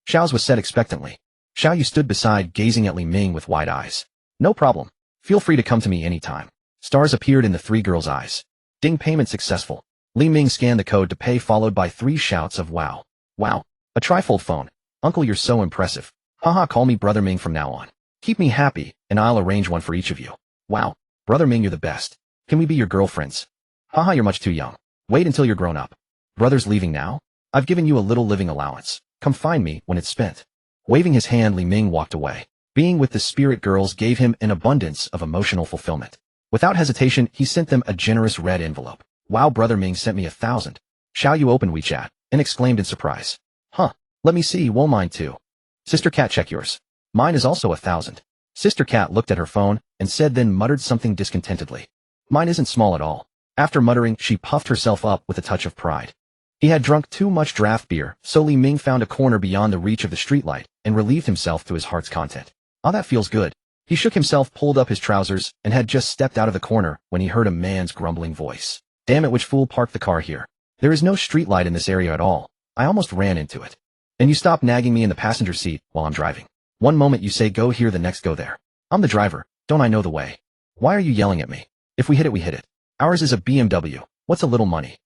Xiao's was said expectantly. Xiao Yu stood beside, gazing at Li Ming with wide eyes. No problem. Feel free to come to me anytime. Stars appeared in the 3 girls' eyes. Ding, payment successful. Li Ming scanned the code to pay, followed by 3 shouts of wow. Wow. A trifold phone. Uncle, you're so impressive. Haha, call me Brother Ming from now on. Keep me happy, and I'll arrange one for each of you. Wow. Brother Ming, you're the best. Can we be your girlfriends? Haha, you're much too young. Wait until you're grown up. Brother's leaving now? I've given you a little living allowance. Come find me when it's spent. Waving his hand, Li Ming walked away. Being with the spirit girls gave him an abundance of emotional fulfillment. Without hesitation, he sent them a generous red envelope. Wow, Brother Ming sent me 1,000. Xiao Yu opened WeChat and exclaimed in surprise. Huh, let me see, well, mine too. Sister Cat, check yours. Mine is also 1,000. Sister Cat looked at her phone and said, then muttered something discontentedly. Mine isn't small at all. After muttering, she puffed herself up with a touch of pride. He had drunk too much draft beer, so Li Ming found a corner beyond the reach of the streetlight and relieved himself to his heart's content. Ah, that feels good. He shook himself, pulled up his trousers, and had just stepped out of the corner when he heard a man's grumbling voice. Damn it, which fool parked the car here? There is no streetlight in this area at all. I almost ran into it. And you stop nagging me in the passenger seat while I'm driving. One moment you say go here, the next go there. I'm the driver, don't I know the way? Why are you yelling at me? If we hit it, we hit it. Ours is a BMW. What's a little money?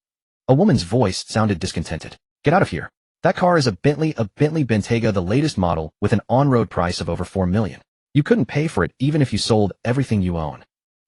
A woman's voice sounded discontented. Get out of here. That car is a Bentley Bentayga, the latest model, with an on-road price of over $4 million. You couldn't pay for it even if you sold everything you own.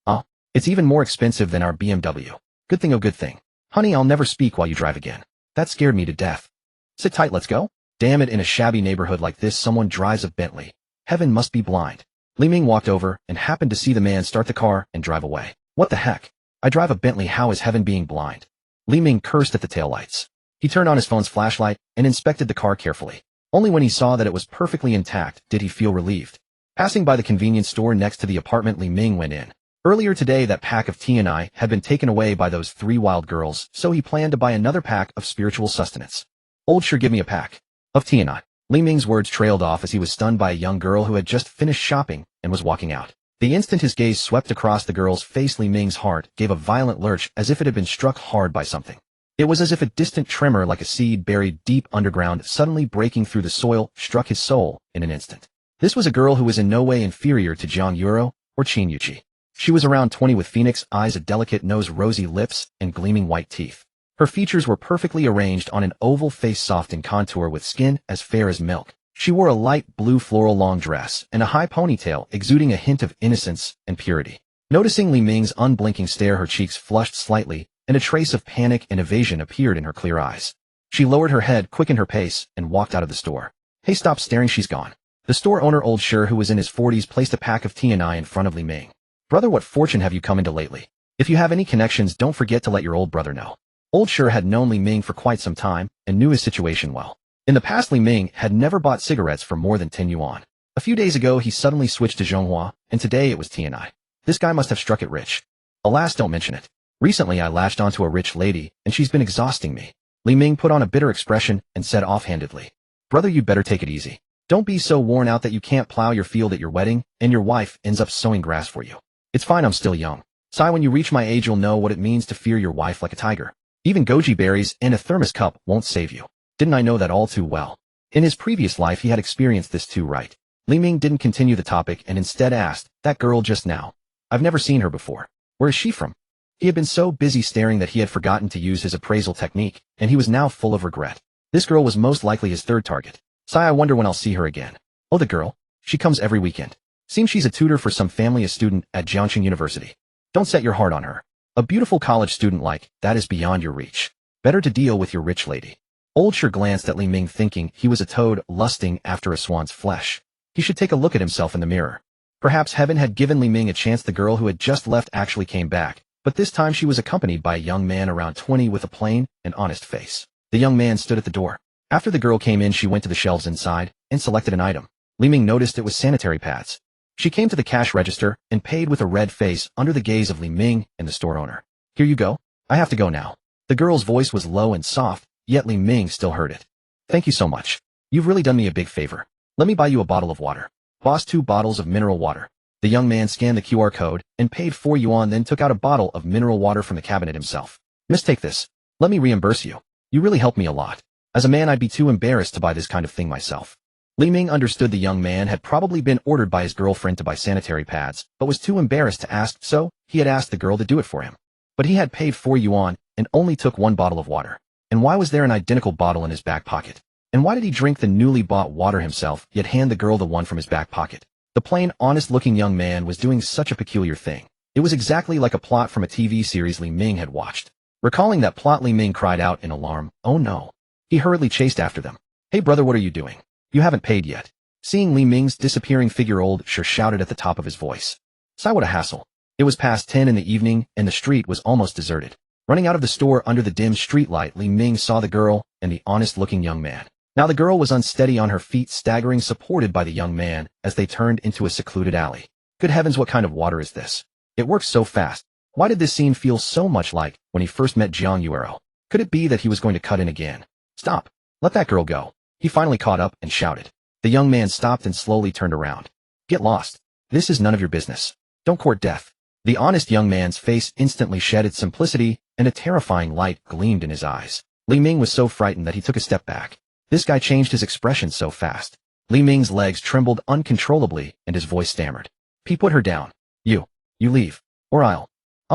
Oh, it's even more expensive than our BMW. Good thing, oh good thing. Honey, I'll never speak while you drive again. That scared me to death. Sit tight, let's go. Damn it, in a shabby neighborhood like this, someone drives a Bentley. Heaven must be blind. Li Ming walked over and happened to see the man start the car and drive away. What the heck? I drive a Bentley, how is heaven being blind? Li Ming cursed at the taillights. He turned on his phone's flashlight and inspected the car carefully. Only when he saw that it was perfectly intact did he feel relieved. Passing by the convenience store next to the apartment, Li Ming went in. Earlier today, that pack of TNI had been taken away by those 3 wild girls, so he planned to buy another pack of spiritual sustenance. Old sure, give me a pack of TNI. Li Ming's words trailed off as he was stunned by a young girl who had just finished shopping and was walking out. The instant his gaze swept across the girl's face, Li Ming's heart gave a violent lurch as if it had been struck hard by something. It was as if a distant tremor, like a seed buried deep underground, suddenly breaking through the soil, struck his soul in an instant. This was a girl who was in no way inferior to Jiang Yuro or Qin Yuqi. She was around 20 with phoenix eyes, a delicate nose, rosy lips, and gleaming white teeth. Her features were perfectly arranged on an oval face, soft in contour with skin as fair as milk. She wore a light blue floral long dress and a high ponytail exuding a hint of innocence and purity. Noticing Li Ming's unblinking stare, her cheeks flushed slightly, and a trace of panic and evasion appeared in her clear eyes. She lowered her head, quickened her pace, and walked out of the store. "Hey, stop staring, she's gone." The store owner, old Shi, who was in his 40s, placed a pack of tea and I in front of Li Ming. "Brother, what fortune have you come into lately? If you have any connections, don't forget to let your old brother know." Old Shi had known Li Ming for quite some time and knew his situation well. In the past, Li Ming had never bought cigarettes for more than 10 yuan. A few days ago, he suddenly switched to Zhonghua, and today it was tea and I. This guy must have struck it rich. Alas, don't mention it. Recently, I latched onto a rich lady, and she's been exhausting me. Li Ming put on a bitter expression and said offhandedly, "Brother, you'd better take it easy. Don't be so worn out that you can't plow your field at your wedding, and your wife ends up sowing grass for you. It's fine, I'm still young. Sai, when you reach my age, you'll know what it means to fear your wife like a tiger. Even goji berries and a thermos cup won't save you. Didn't I know that all too well?" In his previous life, he had experienced this too, right? Li Ming didn't continue the topic and instead asked, "That girl just now. I've never seen her before. Where is she from?" He had been so busy staring that he had forgotten to use his appraisal technique, and he was now full of regret. This girl was most likely his third target. "Sai, I wonder when I'll see her again." "Oh, the girl? She comes every weekend. Seems she's a tutor for some family, a student at Jiangxing University. Don't set your heart on her. A beautiful college student like that is beyond your reach. Better to deal with your rich lady." Old Shi glanced at Li Ming, thinking he was a toad lusting after a swan's flesh. He should take a look at himself in the mirror. Perhaps heaven had given Li Ming a chance. The girl who had just left actually came back, but this time she was accompanied by a young man around 20 with a plain and honest face. The young man stood at the door. After the girl came in, she went to the shelves inside and selected an item. Li Ming noticed it was sanitary pads. She came to the cash register and paid with a red face under the gaze of Li Ming and the store owner. "Here you go. I have to go now." The girl's voice was low and soft, yet Li Ming still heard it. "Thank you so much. You've really done me a big favor. Let me buy you a bottle of water." "Boss, 2 bottles of mineral water." The young man scanned the QR code and paid 4 yuan, then took out a bottle of mineral water from the cabinet himself. "Miss, take this. Let me reimburse you. You really helped me a lot. As a man, I'd be too embarrassed to buy this kind of thing myself." Li Ming understood the young man had probably been ordered by his girlfriend to buy sanitary pads, but was too embarrassed to ask, so he had asked the girl to do it for him. But he had paid 4 yuan and only took 1 bottle of water. And why was there an identical bottle in his back pocket? And why did he drink the newly bought water himself, yet hand the girl the one from his back pocket? The plain, honest-looking young man was doing such a peculiar thing. It was exactly like a plot from a TV series Li Ming had watched. Recalling that plot, Li Ming cried out in alarm, "Oh no." He hurriedly chased after them. "Hey brother, what are you doing? You haven't paid yet." Seeing Li Ming's disappearing figure, old Shi shouted at the top of his voice. "Sai, what a hassle." It was past 10 in the evening, and the street was almost deserted. Running out of the store under the dim streetlight, Li Ming saw the girl and the honest-looking young man. Now the girl was unsteady on her feet, staggering, supported by the young man as they turned into a secluded alley. Good heavens, what kind of water is this? It works so fast. Why did this scene feel so much like when he first met Jiang Yuero? Could it be that he was going to cut in again? "Stop. Let that girl go." He finally caught up and shouted. The young man stopped and slowly turned around. "Get lost. This is none of your business. Don't court death." The honest young man's face instantly shed its simplicity, and a terrifying light gleamed in his eyes. Li Ming was so frightened that he took a step back. This guy changed his expression so fast. Li Ming's legs trembled uncontrollably, and his voice stammered. He put her down. You leave, or I'll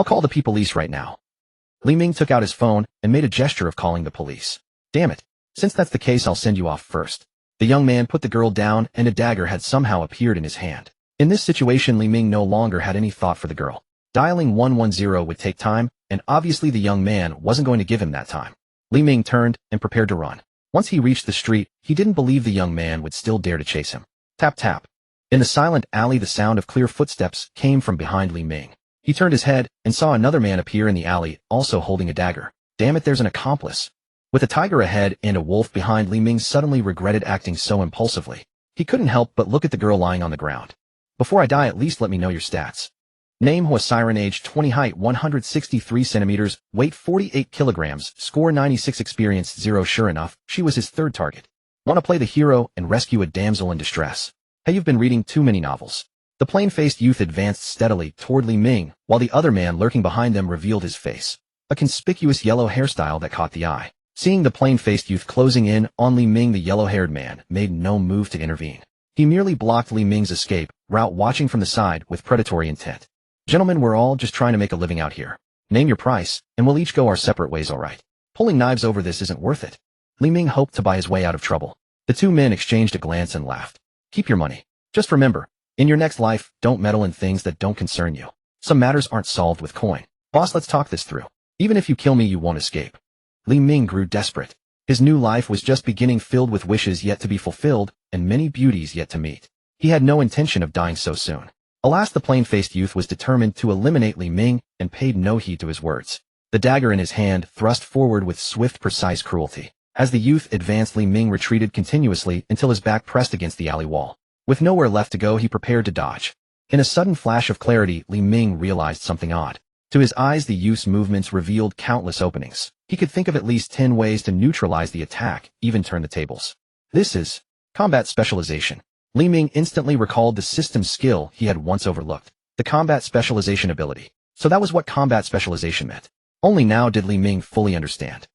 call the police right now." Li Ming took out his phone and made a gesture of calling the police. "Damn it. Since that's the case, I'll send you off first." The young man put the girl down, and a dagger had somehow appeared in his hand. In this situation, Li Ming no longer had any thought for the girl. Dialing 110 would take time, and obviously the young man wasn't going to give him that time. Li Ming turned and prepared to run. Once he reached the street, he didn't believe the young man would still dare to chase him. Tap tap. In the silent alley, the sound of clear footsteps came from behind Li Ming. He turned his head and saw another man appear in the alley, also holding a dagger. Damn it, there's an accomplice. With a tiger ahead and a wolf behind, Li Ming suddenly regretted acting so impulsively. He couldn't help but look at the girl lying on the ground. "Before I die, at least let me know your stats." Name: Hua Siren, age 20, height 163 centimeters, weight 48 kilograms, score 96, experience 0. Sure enough, she was his third target. Want to play the hero and rescue a damsel in distress? Hey, you've been reading too many novels. The plain-faced youth advanced steadily toward Li Ming, while the other man lurking behind them revealed his face. A conspicuous yellow hairstyle that caught the eye. Seeing the plain-faced youth closing in on Li Ming, the yellow-haired man made no move to intervene. He merely blocked Li Ming's escape route, watching from the side with predatory intent. Gentlemen, we're all just trying to make a living out here. Name your price, and we'll each go our separate ways, alright? Pulling knives over this isn't worth it. Li Ming hoped to buy his way out of trouble. The two men exchanged a glance and laughed. Keep your money. Just remember, in your next life, don't meddle in things that don't concern you. Some matters aren't solved with coin. Boss, let's talk this through. Even if you kill me, you won't escape. Li Ming grew desperate. His new life was just beginning, filled with wishes yet to be fulfilled and many beauties yet to meet. He had no intention of dying so soon. Alas, the plain-faced youth was determined to eliminate Li Ming and paid no heed to his words. The dagger in his hand thrust forward with swift, precise cruelty. As the youth advanced, Li Ming retreated continuously until his back pressed against the alley wall. With nowhere left to go, he prepared to dodge. In a sudden flash of clarity, Li Ming realized something odd. To his eyes, the youth's movements revealed countless openings. He could think of at least 10 ways to neutralize the attack, even turn the tables. This is combat specialization. Li Ming instantly recalled the system skill he had once overlooked, the combat specialization ability. So that was what combat specialization meant. Only now did Li Ming fully understand.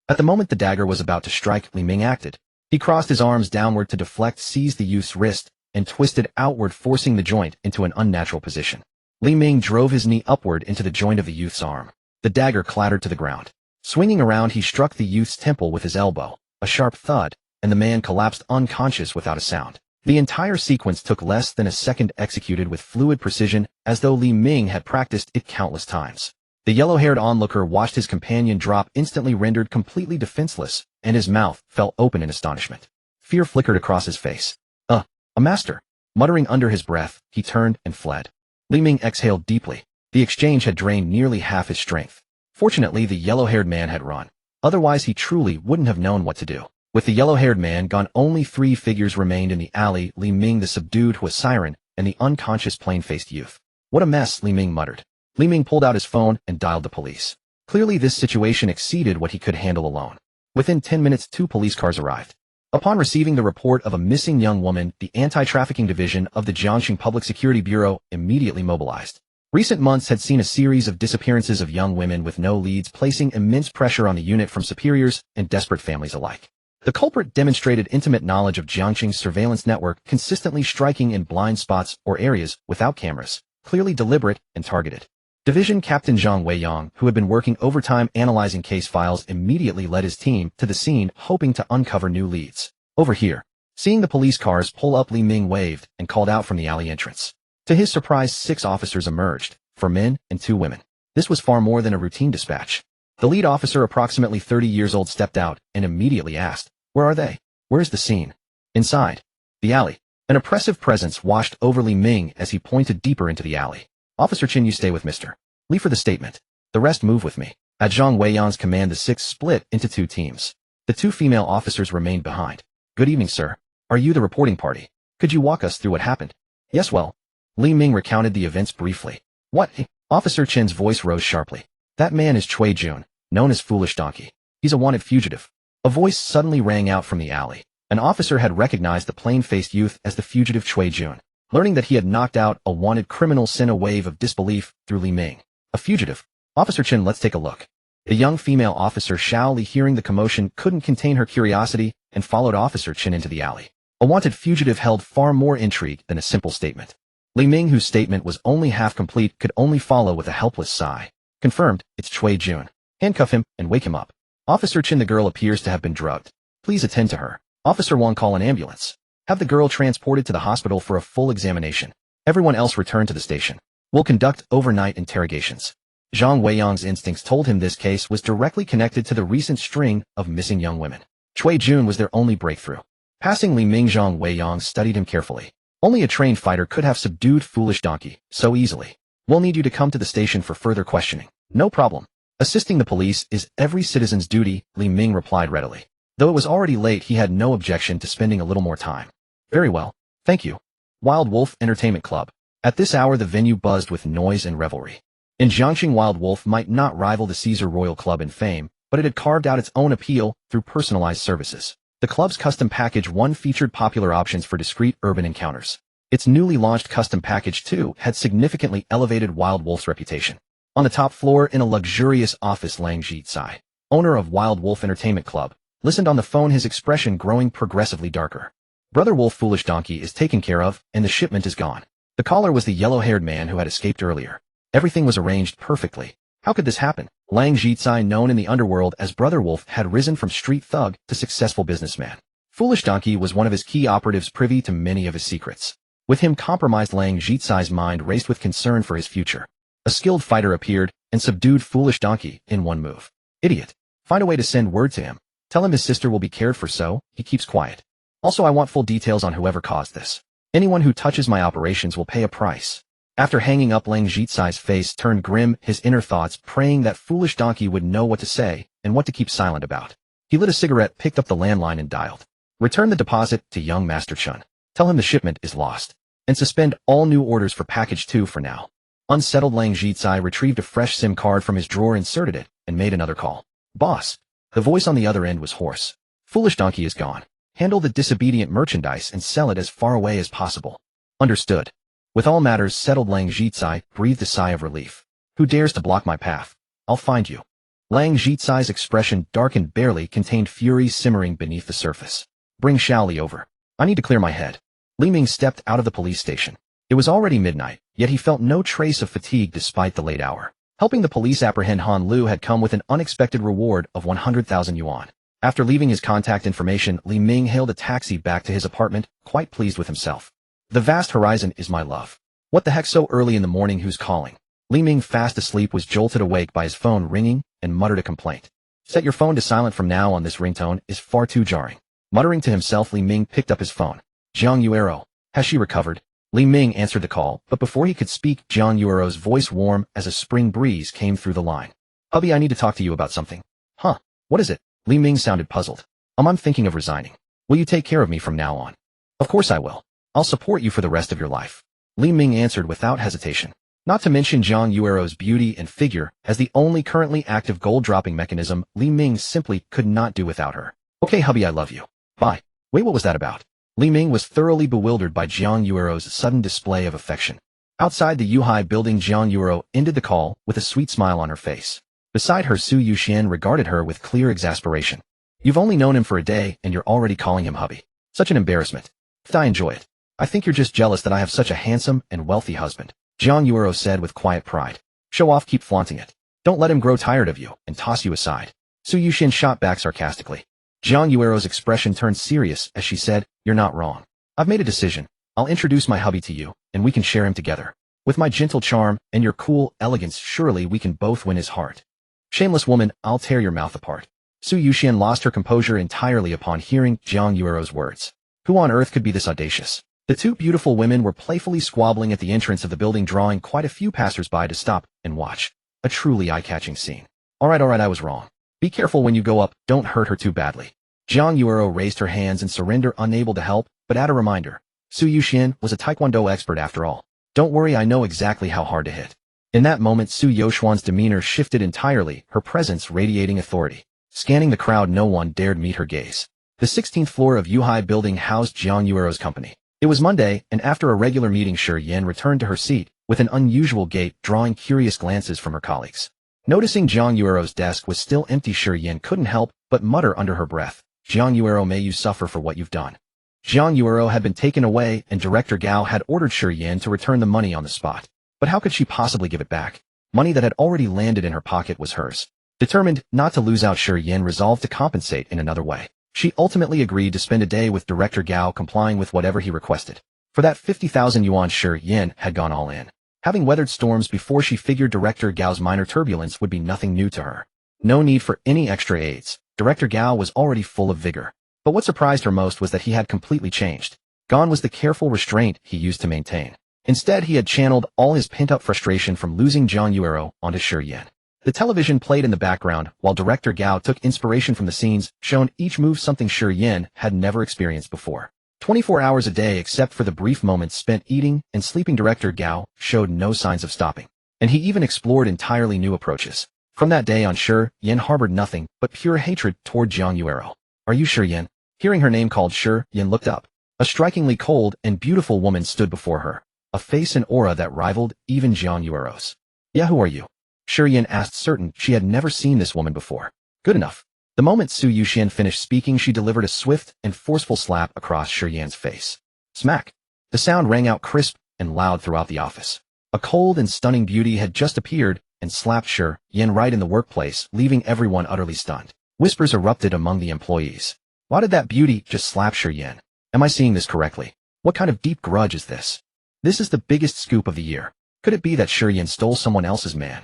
At the moment the dagger was about to strike, Li Ming acted. He crossed his arms downward to deflect, seized the youth's wrist, and twisted outward, forcing the joint into an unnatural position. Li Ming drove his knee upward into the joint of the youth's arm. The dagger clattered to the ground. Swinging around, he struck the youth's temple with his elbow. A sharp thud, and the man collapsed unconscious without a sound. The entire sequence took less than a second, executed with fluid precision, as though Li Ming had practiced it countless times. The yellow-haired onlooker watched his companion drop, instantly rendered completely defenseless, and his mouth fell open in astonishment. Fear flickered across his face. A master. Muttering under his breath, he turned and fled. Li Ming exhaled deeply. The exchange had drained nearly half his strength. Fortunately, the yellow-haired man had run. Otherwise, he truly wouldn't have known what to do. With the yellow-haired man gone, only 3 figures remained in the alley: Li Ming, the subdued Huasiren, and the unconscious plain-faced youth. What a mess, Li Ming muttered. Li Ming pulled out his phone and dialed the police. Clearly, this situation exceeded what he could handle alone. Within 10 minutes, 2 police cars arrived. Upon receiving the report of a missing young woman, the Anti-Trafficking Division of the Jiangxing Public Security Bureau immediately mobilized. Recent months had seen a series of disappearances of young women with no leads, placing immense pressure on the unit from superiors and desperate families alike. The culprit demonstrated intimate knowledge of Jiangxing's surveillance network, consistently striking in blind spots or areas without cameras, clearly deliberate and targeted. Division Captain Zhang Weiyang, who had been working overtime analyzing case files, immediately led his team to the scene, hoping to uncover new leads. Over here. Seeing the police cars pull up, Li Ming waved and called out from the alley entrance. To his surprise, 6 officers emerged, 4 men and 2 women. This was far more than a routine dispatch. The lead officer, approximately 30 years old, stepped out and immediately asked, "Where are they? Where's the scene?" Inside the alley. An oppressive presence washed over Li Ming as he pointed deeper into the alley. "Officer Chin, you stay with Mr. Li for the statement. The rest move with me." At Zhang Weiyang's command, the 6 split into 2 teams. The 2 female officers remained behind. "Good evening, sir. Are you the reporting party? Could you walk us through what happened?" "Yes, well." Li Ming recounted the events briefly. "What?" Officer Chin's voice rose sharply. "That man is Cui Jun, known as Foolish Donkey. He's a wanted fugitive." A voice suddenly rang out from the alley. An officer had recognized the plain-faced youth as the fugitive Cui Jun. Learning that he had knocked out a wanted criminal sent a wave of disbelief through Li Ming. "A fugitive? Officer Chin, let's take a look." The young female officer Xiao Li, hearing the commotion, couldn't contain her curiosity and followed Officer Chin into the alley. A wanted fugitive held far more intrigue than a simple statement. Li Ming, whose statement was only half complete, could only follow with a helpless sigh. "Confirmed, it's Cui Jun. Handcuff him and wake him up." "Officer Chin, the girl appears to have been drugged. Please attend to her." "Officer Wang, call an ambulance. Have the girl transported to the hospital for a full examination. Everyone else return to the station. We'll conduct overnight interrogations." Zhang Weiyang's instincts told him this case was directly connected to the recent string of missing young women. Cui Jun was their only breakthrough. Passing Li Ming, Zhang Weiyang studied him carefully. Only a trained fighter could have subdued Foolish Donkey so easily. "We'll need you to come to the station for further questioning." "No problem. Assisting the police is every citizen's duty," Li Ming replied readily. Though it was already late, he had no objection to spending a little more time. "Very well. Thank you." Wild Wolf Entertainment Club. At this hour, the venue buzzed with noise and revelry. In Jiangxing, Wild Wolf might not rival the Caesar Royal Club in fame, but it had carved out its own appeal through personalized services. The club's custom package 1 featured popular options for discreet urban encounters. Its newly launched custom package 2 had significantly elevated Wild Wolf's reputation. On the top floor, in a luxurious office, Lang Jitsai, owner of Wild Wolf Entertainment Club, listened on the phone, his expression growing progressively darker. "Brother Wolf, Foolish Donkey is taken care of, and the shipment is gone." The caller was the yellow-haired man who had escaped earlier. Everything was arranged perfectly. How could this happen? Lang Zhicai, known in the underworld as Brother Wolf, had risen from street thug to successful businessman. Foolish Donkey was one of his key operatives privy to many of his secrets. With him compromised, Lang Zhicai's mind raced with concern for his future. A skilled fighter appeared and subdued Foolish Donkey in one move. Idiot. Find a way to send word to him. Tell him his sister will be cared for so he keeps quiet. Also, I want full details on whoever caused this. Anyone who touches my operations will pay a price. After hanging up, Lang Zhicai's face turned grim, his inner thoughts praying that Foolish Donkey would know what to say and what to keep silent about. He lit a cigarette, picked up the landline and dialed. Return the deposit to young Master Chun. Tell him the shipment is lost. And suspend all new orders for package 2 for now. Unsettled, Lang Zhicai retrieved a fresh SIM card from his drawer, inserted it, and made another call. Boss. The voice on the other end was hoarse. Foolish Donkey is gone. Handle the disobedient merchandise and sell it as far away as possible. Understood. With all matters settled, Lang Zhicai breathed a sigh of relief. Who dares to block my path? I'll find you. Lang Zhicai's expression darkened, barely contained fury simmering beneath the surface. Bring Xiaoli over. I need to clear my head. Li Ming stepped out of the police station. It was already midnight, yet he felt no trace of fatigue despite the late hour. Helping the police apprehend Han Lu had come with an unexpected reward of 100,000 yuan. After leaving his contact information, Li Ming hailed a taxi back to his apartment, quite pleased with himself. The vast horizon is my love. What the heck, so early in the morning, who's calling? Li Ming, fast asleep, was jolted awake by his phone ringing and muttered a complaint. Set your phone to silent from now on, this ringtone is far too jarring. Muttering to himself, Li Ming picked up his phone. Zhang Yuero. Has she recovered? Li Ming answered the call, but before he could speak, Zhang Yuero's voice, warm as a spring breeze, came through the line. Hubby, I need to talk to you about something. Huh? What is it? Li Ming sounded puzzled. I'm thinking of resigning. Will you take care of me from now on? Of course I will. I'll support you for the rest of your life. Li Ming answered without hesitation. Not to mention Zhang Yuero's beauty and figure, as the only currently active gold-dropping mechanism, Li Ming simply could not do without her. Okay, hubby, I love you. Bye. Wait, what was that about? Li Ming was thoroughly bewildered by Zhang Yuero's sudden display of affection. Outside the Yuhai building, Zhang Yuero ended the call with a sweet smile on her face. Beside her, Su Yuxian regarded her with clear exasperation. You've only known him for a day and you're already calling him hubby. Such an embarrassment. I enjoy it. I think you're just jealous that I have such a handsome and wealthy husband, Zhang Yuero said with quiet pride. Show off, keep flaunting it. Don't let him grow tired of you and toss you aside. Su Yuxian shot back sarcastically. Zhang Yuero's expression turned serious as she said, You're not wrong. I've made a decision. I'll introduce my hubby to you, and we can share him together. With my gentle charm and your cool elegance, surely we can both win his heart. Shameless woman, I'll tear your mouth apart. Su Yuxian lost her composure entirely upon hearing Zhang Yuero's words. Who on earth could be this audacious? The two beautiful women were playfully squabbling at the entrance of the building, drawing quite a few passers-by to stop and watch. A truly eye-catching scene. Alright, I was wrong. Be careful when you go up, don't hurt her too badly. Zhang Yuero raised her hands in surrender, unable to help, but add a reminder. Su Yuxian was a taekwondo expert after all. Don't worry, I know exactly how hard to hit. In that moment, Su Yoshuan's demeanor shifted entirely, her presence radiating authority. Scanning the crowd, no one dared meet her gaze. The 16th floor of Yuhai building housed Zhang Yuero's company. It was Monday, and after a regular meeting, Shi Yan returned to her seat, with an unusual gait, drawing curious glances from her colleagues. Noticing Zhang Yuero's desk was still empty, Shi Yan couldn't help but mutter under her breath, Zhang Yuero, may you suffer for what you've done. Zhang Yuero had been taken away, and Director Gao had ordered Shi Yan to return the money on the spot. But how could she possibly give it back? Money that had already landed in her pocket was hers. Determined not to lose out, Shi Yan resolved to compensate in another way. She ultimately agreed to spend a day with Director Gao, complying with whatever he requested. For that 50,000 yuan, Shi Yan had gone all in. Having weathered storms before, she figured Director Gao's minor turbulence would be nothing new to her. No need for any extra aids. Director Gao was already full of vigor. But what surprised her most was that he had completely changed. Gone was the careful restraint he used to maintain. Instead, he had channeled all his pent-up frustration from losing Zhang Yuero onto Shi Yan. The television played in the background, while Director Gao took inspiration from the scenes shown, each move something Shi Yan had never experienced before. 24 hours a day, except for the brief moments spent eating and sleeping, Director Gao showed no signs of stopping. And he even explored entirely new approaches. From that day on, Shi Yan harbored nothing but pure hatred toward Zhang Yuero. Are you Shi Yan? Hearing her name called, Shi Yan looked up. A strikingly cold and beautiful woman stood before her, a face and aura that rivaled even Zhang Yuero's. Yeah, who are you? Shi Yan asked, certain she had never seen this woman before. Good enough. The moment Su Yuxian finished speaking, she delivered a swift and forceful slap across Shi Yan's face. Smack! The sound rang out crisp and loud throughout the office. A cold and stunning beauty had just appeared and slapped Shi Yan right in the workplace, leaving everyone utterly stunned. Whispers erupted among the employees. Why did that beauty just slap Shi Yan? Am I seeing this correctly? What kind of deep grudge is this? This is the biggest scoop of the year. Could it be that Shi Yan stole someone else's man?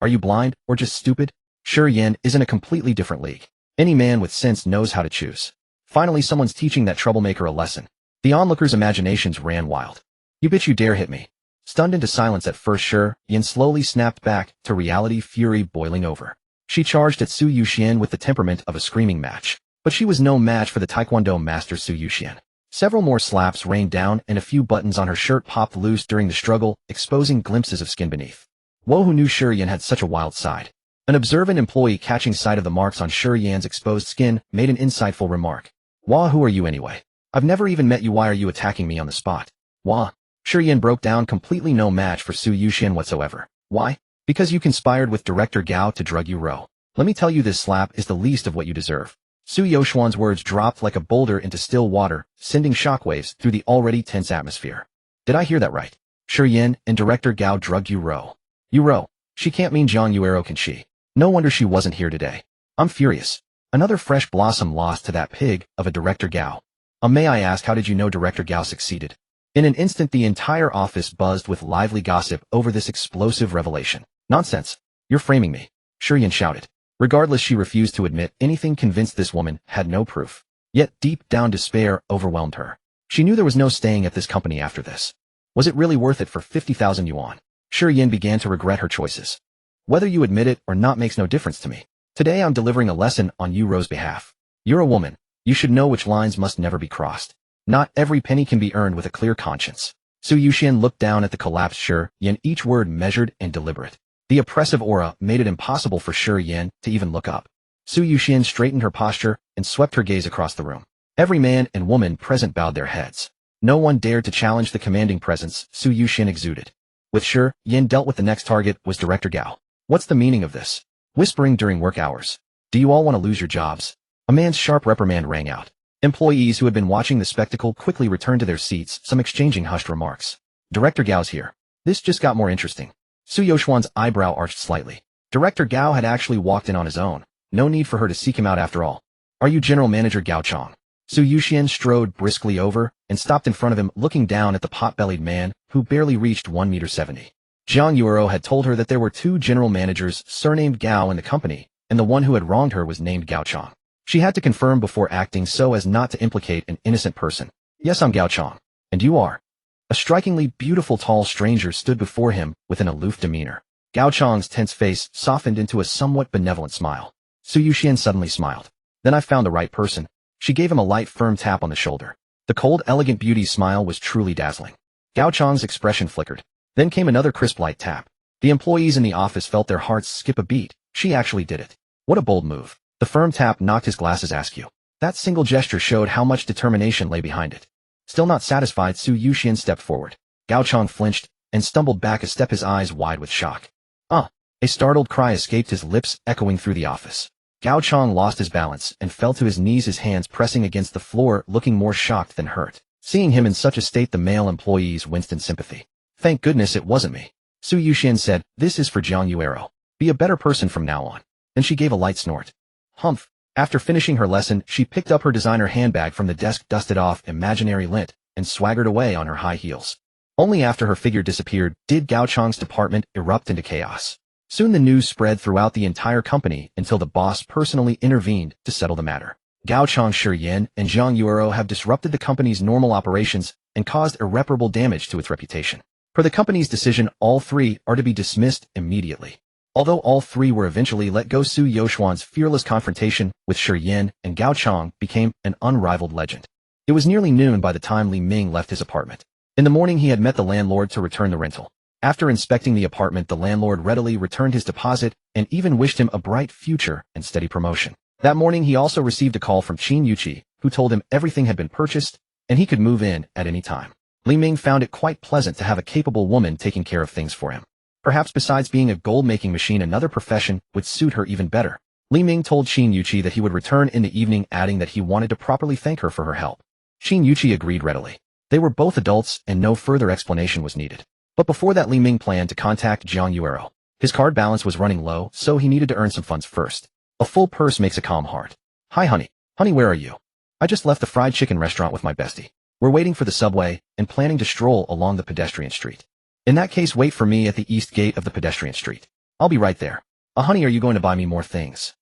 Are you blind or just stupid? Shi Yan is in a completely different league. Any man with sense knows how to choose. Finally, someone's teaching that troublemaker a lesson. The onlookers' imaginations ran wild. You bitch, you dare hit me. Stunned into silence at first, Shi Yan slowly snapped back to reality, fury boiling over. She charged at Su Yuxian with the temperament of a screaming match. But she was no match for the Taekwondo master Su Yuxian. Several more slaps rained down and a few buttons on her shirt popped loose during the struggle, exposing glimpses of skin beneath. Woe, who knew Shi Yan had such a wild side. An observant employee catching sight of the marks on Shi Yan's exposed skin made an insightful remark. Wah, who are you anyway? I've never even met you, why are you attacking me on the spot? Wah. Shi Yan broke down, completely no match for Su Yuxian whatsoever. Why? Because you conspired with Director Gao to drug you Ro. Let me tell you, this slap is the least of what you deserve. Su Yuxian's words dropped like a boulder into still water, sending shockwaves through the already tense atmosphere. Did I hear that right? Shi Yan and Director Gao drugged you Ro. You Ro. She can't mean Zhang Yuero, can she? No wonder she wasn't here today. I'm furious. Another fresh blossom lost to that pig of a Director Gao. May I ask, how did you know Director Gao succeeded? In an instant, the entire office buzzed with lively gossip over this explosive revelation. Nonsense. You're framing me. Shi Yan shouted. Regardless, she refused to admit anything, convinced this woman had no proof. Yet deep down, despair overwhelmed her. She knew there was no staying at this company after this. Was it really worth it for 50,000 yuan? Shi Yan began to regret her choices. Whether you admit it or not makes no difference to me. Today I'm delivering a lesson on you Ro's behalf. You're a woman. You should know which lines must never be crossed. Not every penny can be earned with a clear conscience. Su Yuxian looked down at the collapsed Shi Yan, each word measured and deliberate. The oppressive aura made it impossible for Shi Yan to even look up. Su Yuxian straightened her posture and swept her gaze across the room. Every man and woman present bowed their heads. No one dared to challenge the commanding presence Su Yuxian exuded. With Shi Yan dealt with, the next target was Director Gao. What's the meaning of this? Whispering during work hours. Do you all want to lose your jobs? A man's sharp reprimand rang out. Employees who had been watching the spectacle quickly returned to their seats, some exchanging hushed remarks. Director Gao's here. This just got more interesting. Su Yuxian's eyebrow arched slightly. Director Gao had actually walked in on his own. No need for her to seek him out after all. Are you General Manager Gao Chong? Su Yuxian strode briskly over and stopped in front of him, looking down at the pot-bellied man who barely reached 1.70 meters. Zhang Yuero had told her that there were two general managers surnamed Gao in the company, and the one who had wronged her was named Gao Chong. She had to confirm before acting so as not to implicate an innocent person. Yes, I'm Gao Chong. And you are? A strikingly beautiful tall stranger stood before him with an aloof demeanor. Gao Chong's tense face softened into a somewhat benevolent smile. Su Yuxian suddenly smiled. Then I found the right person. She gave him a light, firm tap on the shoulder. The cold, elegant beauty's smile was truly dazzling. Gao Chong's expression flickered. Then came another crisp, light tap. The employees in the office felt their hearts skip a beat. She actually did it. What a bold move. The firm tap knocked his glasses askew. That single gesture showed how much determination lay behind it. Still not satisfied, Su Yuxian stepped forward. Gao Chong flinched and stumbled back a step, his eyes wide with shock. A startled cry escaped his lips, echoing through the office. Gao Chong lost his balance and fell to his knees, his hands pressing against the floor, looking more shocked than hurt. Seeing him in such a state, the male employees winced in sympathy. Thank goodness it wasn't me. Su Yuxian said, this is for Zhang Yuero. Be a better person from now on. Then she gave a light snort. Humph. After finishing her lesson, she picked up her designer handbag from the desk, dusted off imaginary lint, and swaggered away on her high heels. Only after her figure disappeared did Gao Chong's department erupt into chaos. Soon the news spread throughout the entire company until the boss personally intervened to settle the matter. Gao Chong, Shi Yan, and Zhang Yuero have disrupted the company's normal operations and caused irreparable damage to its reputation. Per the company's decision, all three are to be dismissed immediately. Although all three were eventually let go, Su Yuxian's fearless confrontation with Shi Yan and Gao Chong became an unrivaled legend. It was nearly noon by the time Li Ming left his apartment. In the morning, he had met the landlord to return the rental. After inspecting the apartment, the landlord readily returned his deposit and even wished him a bright future and steady promotion. That morning, he also received a call from Qin Yuqi, who told him everything had been purchased and he could move in at any time. Li Ming found it quite pleasant to have a capable woman taking care of things for him. Perhaps besides being a gold-making machine, another profession would suit her even better. Li Ming told Qin Yuqi that he would return in the evening, adding that he wanted to properly thank her for her help. Qin Yuqi agreed readily. They were both adults and no further explanation was needed. But before that, Li Ming planned to contact Jiang Yuero. His card balance was running low, so he needed to earn some funds first. A full purse makes a calm heart. Hi honey. Honey, where are you? I just left the fried chicken restaurant with my bestie. We're waiting for the subway and planning to stroll along the pedestrian street. In that case, wait for me at the east gate of the pedestrian street. I'll be right there. Honey, are you going to buy me more things?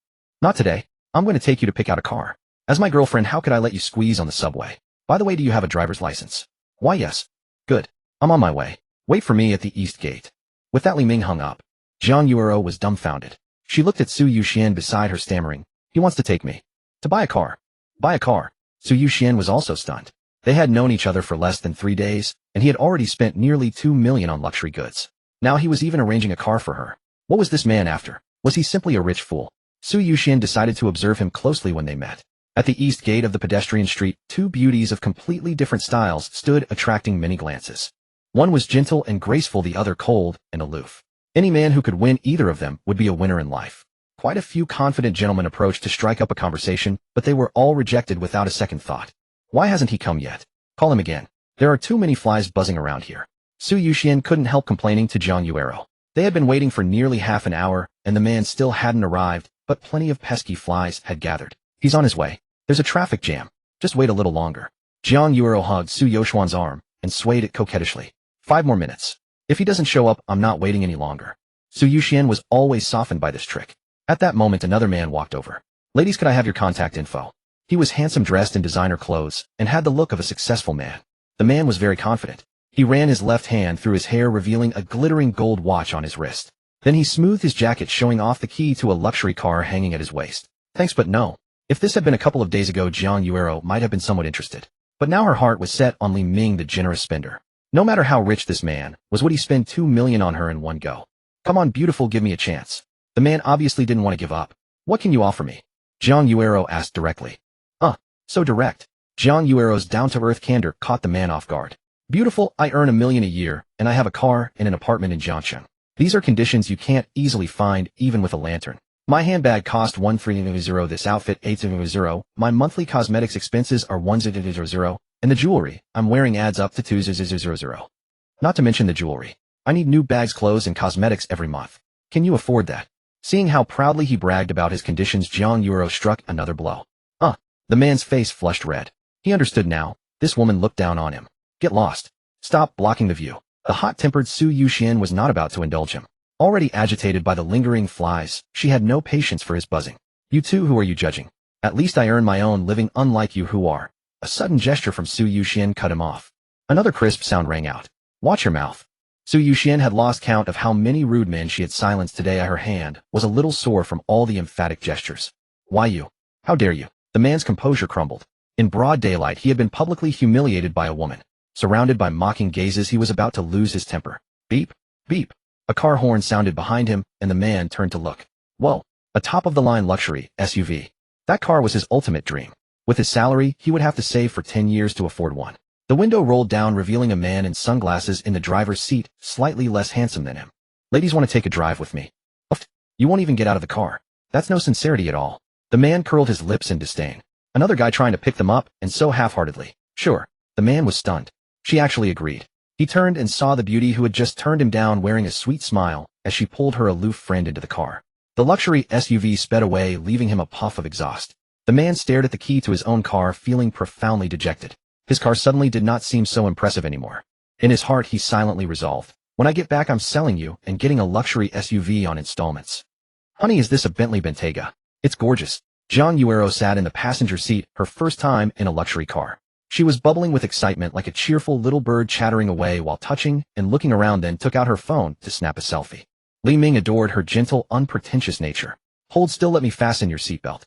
Not today. I'm going to take you to pick out a car. As my girlfriend, how could I let you squeeze on the subway? By the way, do you have a driver's license? Why, yes. Good. I'm on my way. Wait for me at the east gate. With that, Li Ming hung up. Jiang Yuero was dumbfounded. She looked at Su Yuxian beside her, stammering. He wants to take me. To buy a car. Buy a car. Su Yuxian was also stunned. They had known each other for less than 3 days, and he had already spent nearly 2 million on luxury goods. Now he was even arranging a car for her. What was this man after? Was he simply a rich fool? Su Yuxian decided to observe him closely when they met. At the east gate of the pedestrian street, 2 beauties of completely different styles stood, attracting many glances. One was gentle and graceful, the other cold and aloof. Any man who could win either of them would be a winner in life. Quite a few confident gentlemen approached to strike up a conversation, but they were all rejected without a second thought. Why hasn't he come yet? Call him again. There are too many flies buzzing around here. Su Yuxian couldn't help complaining to Jiang Yuero. They had been waiting for nearly half an hour, and the man still hadn't arrived, but plenty of pesky flies had gathered. He's on his way. There's a traffic jam. Just wait a little longer. Jiang Yuero hugged Su Yuxian's arm and swayed it coquettishly. 5 more minutes. If he doesn't show up, I'm not waiting any longer. Su Yuxian was always softened by this trick. At that moment, another man walked over. Ladies, could I have your contact info? He was handsome, dressed in designer clothes, and had the look of a successful man. The man was very confident. He ran his left hand through his hair, revealing a glittering gold watch on his wrist. Then he smoothed his jacket, showing off the key to a luxury car hanging at his waist. Thanks, but no. If this had been a couple of days ago, Jiang Yuero might have been somewhat interested. But now her heart was set on Li Ming, the generous spender. No matter how rich this man was, would he spend 2 million on her in one go? Come on, beautiful, give me a chance. The man obviously didn't want to give up. What can you offer me? Jiang Yuero asked directly. So direct. Jiang Yuero's down-to-earth candor caught the man off guard. Beautiful, I earn 1 million a year, and I have a car and an apartment in Jiangcheng. These are conditions you can't easily find, even with a lantern. My handbag cost 1,300, this outfit 800, my monthly cosmetics expenses are 1,000, and the jewelry I'm wearing adds up to 2,000. Not to mention the jewelry. I need new bags, clothes, and cosmetics every month. Can you afford that? Seeing how proudly he bragged about his conditions, Jiang Yuero struck another blow. The man's face flushed red. He understood now. This woman looked down on him. Get lost. Stop blocking the view. The hot-tempered Su Yuxian was not about to indulge him. Already agitated by the lingering flies, she had no patience for his buzzing. You two, who are you judging? At least I earn my own living, unlike you who are. A sudden gesture from Su Yuxian cut him off. Another crisp sound rang out. Watch your mouth. Su Yuxian had lost count of how many rude men she had silenced today. Her hand was a little sore from all the emphatic gestures. Why you? How dare you? The man's composure crumbled. In broad daylight, he had been publicly humiliated by a woman. Surrounded by mocking gazes, he was about to lose his temper. Beep, beep. A car horn sounded behind him, and the man turned to look. Whoa, a top-of-the-line luxury SUV. That car was his ultimate dream. With his salary, he would have to save for 10 years to afford one. The window rolled down, revealing a man in sunglasses in the driver's seat, slightly less handsome than him. Ladies want to take a drive with me. Oof, you won't even get out of the car. That's no sincerity at all. The man curled his lips in disdain. Another guy trying to pick them up, and so half-heartedly. Sure. The man was stunned. She actually agreed. He turned and saw the beauty who had just turned him down wearing a sweet smile as she pulled her aloof friend into the car. The luxury SUV sped away, leaving him a puff of exhaust. The man stared at the key to his own car, feeling profoundly dejected. His car suddenly did not seem so impressive anymore. In his heart, he silently resolved. When I get back, I'm selling you and getting a luxury SUV on installments. Honey, is this a Bentley Bentayga? It's gorgeous. Jiang Yuero sat in the passenger seat, her first time in a luxury car. She was bubbling with excitement like a cheerful little bird chattering away while touching and looking around, then took out her phone to snap a selfie. Li Ming adored her gentle, unpretentious nature. Hold still, let me fasten your seatbelt.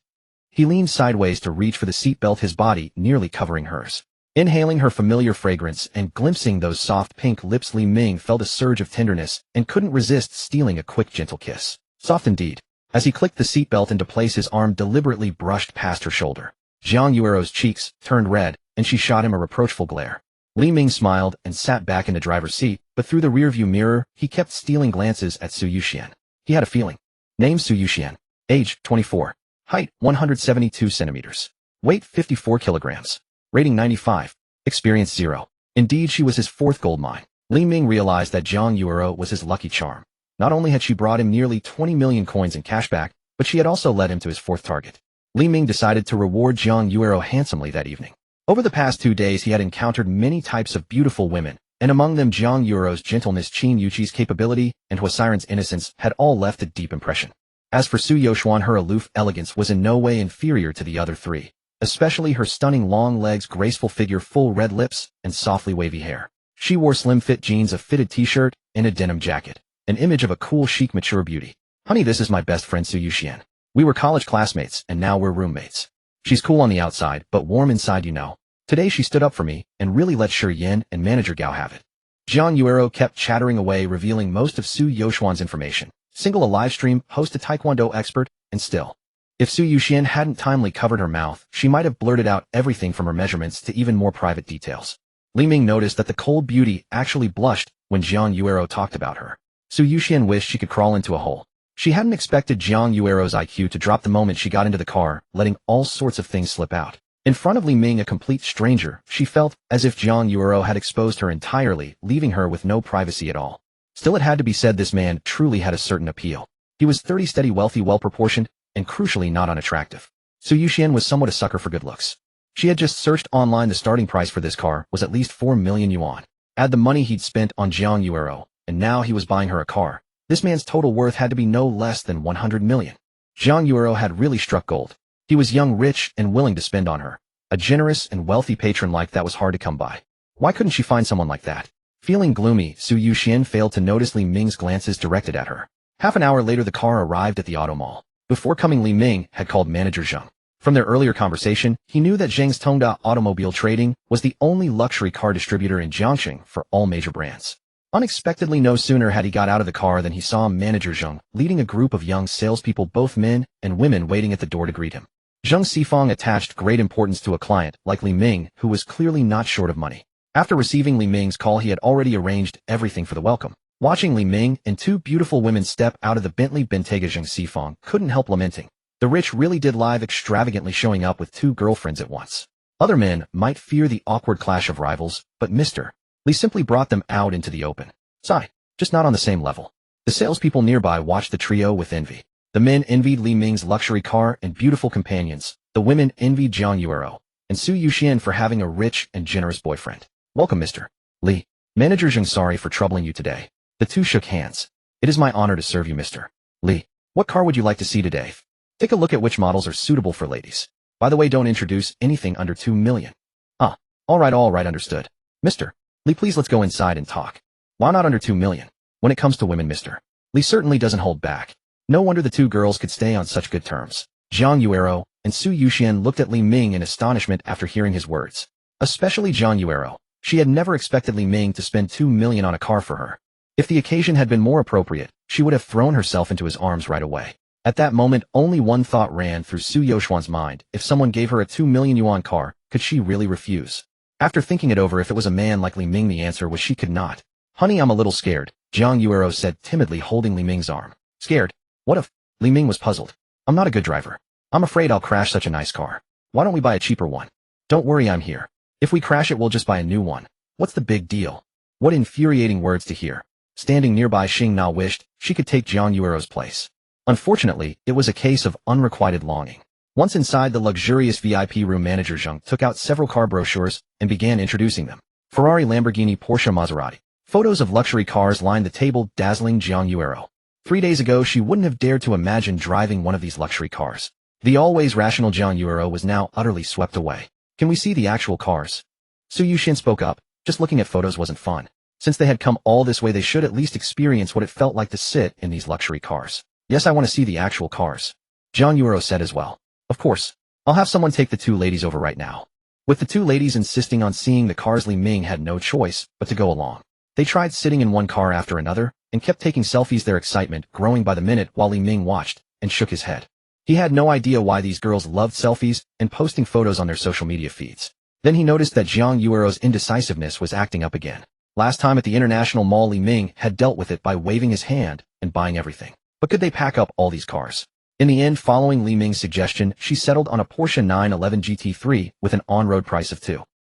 He leaned sideways to reach for the seatbelt, his body nearly covering hers. Inhaling her familiar fragrance and glimpsing those soft pink lips, Li Ming felt a surge of tenderness and couldn't resist stealing a quick, gentle kiss. Soft indeed. As he clicked the seatbelt into place, his arm deliberately brushed past her shoulder. Jiang Yuero's cheeks turned red, and she shot him a reproachful glare. Li Ming smiled and sat back in the driver's seat, but through the rearview mirror, he kept stealing glances at Su Yuxian. He had a feeling. Name Su Yuxian. Age 24. Height 172 centimeters. Weight 54 kilograms. Rating 95. Experience 0. Indeed, she was his fourth gold mine. Li Ming realized that Zhang Yuero was his lucky charm. Not only had she brought him nearly 20 million coins in cashback, but she had also led him to his fourth target. Li Ming decided to reward Zhang Yuero handsomely that evening. Over the past 2 days he had encountered many types of beautiful women, and among them Zhang Yuero's gentleness, Qin Yuqi's capability, and Huasiren's innocence had all left a deep impression. As for Su Youxuan, her aloof elegance was in no way inferior to the other three, especially her stunning long legs, graceful figure, full red lips, and softly wavy hair. She wore slim-fit jeans, a fitted t-shirt, and a denim jacket, an image of a cool, chic, mature beauty. Honey, this is my best friend Su Youxian. We were college classmates, and now we're roommates. She's cool on the outside, but warm inside, you know. Today she stood up for me, and really let Shi Yin and manager Gao have it. Zhang Yuero kept chattering away, revealing most of Su Youxuan's information. Single, a live stream, host, a taekwondo expert, and still. If Su Youxian hadn't timely covered her mouth, she might have blurted out everything from her measurements to even more private details. Li Ming noticed that the cold beauty actually blushed when Zhang Yuero talked about her. Su Youxian wished she could crawl into a hole. She hadn't expected Zhang Yuero's IQ to drop the moment she got into the car, letting all sorts of things slip out. In front of Li Ming, a complete stranger, she felt as if Zhang Yuero had exposed her entirely, leaving her with no privacy at all. Still, it had to be said, this man truly had a certain appeal. He was 30, steady, wealthy, well-proportioned, and crucially not unattractive. Su Youxian was somewhat a sucker for good looks. She had just searched online. The starting price for this car was at least 4 million yuan. Add the money he'd spent on Zhang Yuero, and now he was buying her a car. This man's total worth had to be no less than 100 million. Zhang Yuero had really struck gold. He was young, rich, and willing to spend on her. A generous and wealthy patron like that was hard to come by. Why couldn't she find someone like that? Feeling gloomy, Su Youxian failed to notice Li Ming's glances directed at her. Half an hour later the car arrived at the auto mall. Before coming, Li Ming had called manager Zheng. From their earlier conversation, he knew that Zheng's Tongda Automobile Trading was the only luxury car distributor in Jiangxing for all major brands. Unexpectedly, no sooner had he got out of the car than he saw manager Zheng leading a group of young salespeople, both men and women, waiting at the door to greet him. Zheng Sifang attached great importance to a client like Li Ming, who was clearly not short of money. After receiving Li Ming's call, he had already arranged everything for the welcome. Watching Li Ming and two beautiful women step out of the Bentley Bentayga, Zheng Sifang couldn't help lamenting. The rich really did live extravagantly, showing up with 2 girlfriends at once. Other men might fear the awkward clash of rivals, but Mr. Li simply brought them out into the open. Sigh, just not on the same level. The salespeople nearby watched the trio with envy. The men envied Li Ming's luxury car and beautiful companions. The women envied Zhang Yuero and Su Youxian for having a rich and generous boyfriend. Welcome, Mr. Li. Manager Zheng, sorry for troubling you today. The two shook hands. It is my honor to serve you, Mr. Li. What car would you like to see today? Take a look at which models are suitable for ladies. By the way, don't introduce anything under 2 million. All right, understood. Mr. Li, please let's go inside and talk. Why not under 2 million? When it comes to women, Mr. Li certainly doesn't hold back. No wonder the 2 girls could stay on such good terms. Zhang Yuero and Su Youxian looked at Li Ming in astonishment after hearing his words. Especially Zhang Yuero. She had never expected Li Ming to spend 2 million on a car for her. If the occasion had been more appropriate, she would have thrown herself into his arms right away. At that moment, only one thought ran through Su Youxuan's mind. If someone gave her a 2 million yuan car, could she really refuse? After thinking it over, if it was a man like Li Ming, the answer was she could not. Honey, I'm a little scared, Zhang Yuero said timidly, holding Li Ming's arm. Scared? What if? Li Ming was puzzled. I'm not a good driver. I'm afraid I'll crash such a nice car. Why don't we buy a cheaper one? Don't worry, I'm here. If we crash it, we'll just buy a new one. What's the big deal? What infuriating words to hear. Standing nearby, Xing Na wished she could take Zhang Yuero's place. Unfortunately, it was a case of unrequited longing. Once inside the luxurious VIP room, manager Zheng took out several car brochures and began introducing them. Ferrari, Lamborghini, Porsche, Maserati. Photos of luxury cars lined the table, dazzling Zhang Yuero. 3 days ago, she wouldn't have dared to imagine driving one of these luxury cars. The always rational Zhang Yuero was now utterly swept away. Can we see the actual cars? Su Youxian spoke up. Just looking at photos wasn't fun. Since they had come all this way, they should at least experience what it felt like to sit in these luxury cars. Yes, I want to see the actual cars. Zhang Yuero said as well. Of course. I'll have someone take the 2 ladies over right now. With the 2 ladies insisting on seeing the cars, Li Ming had no choice but to go along. They tried sitting in one car after another and kept taking selfies, their excitement growing by the minute while Li Ming watched and shook his head. He had no idea why these girls loved selfies and posting photos on their social media feeds. Then he noticed that Zhang Yuero's indecisiveness was acting up again. Last time at the International Mall, Li Ming had dealt with it by waving his hand and buying everything. But could they pack up all these cars? In the end, following Li Ming's suggestion, she settled on a Porsche 911 GT3 with an on-road price of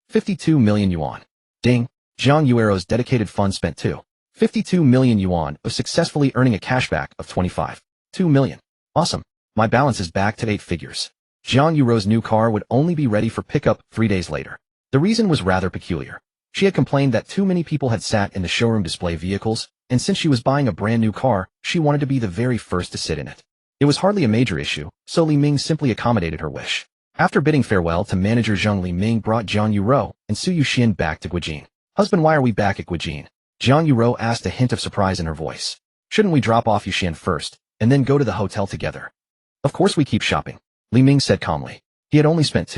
52 million yuan. Ding! Zhang Yuero's dedicated fund spent 52 million yuan of successfully earning a cashback of 25.2 million. Awesome. My balance is back to 8 figures. Zhang Yuero's new car would only be ready for pickup 3 days later. The reason was rather peculiar. She had complained that too many people had sat in the showroom display vehicles, and since she was buying a brand new car, she wanted to be the very first to sit in it. It was hardly a major issue, so Li Ming simply accommodated her wish. After bidding farewell to manager Zhang, Li Ming brought Zhang Yuero and Su Yuxian back to Guijin. Husband, why are we back at Guijin? Zhang Yuero asked, a hint of surprise in her voice. Shouldn't we drop off Yuxian first, and then go to the hotel together? Of course we keep shopping, Li Ming said calmly. He had only spent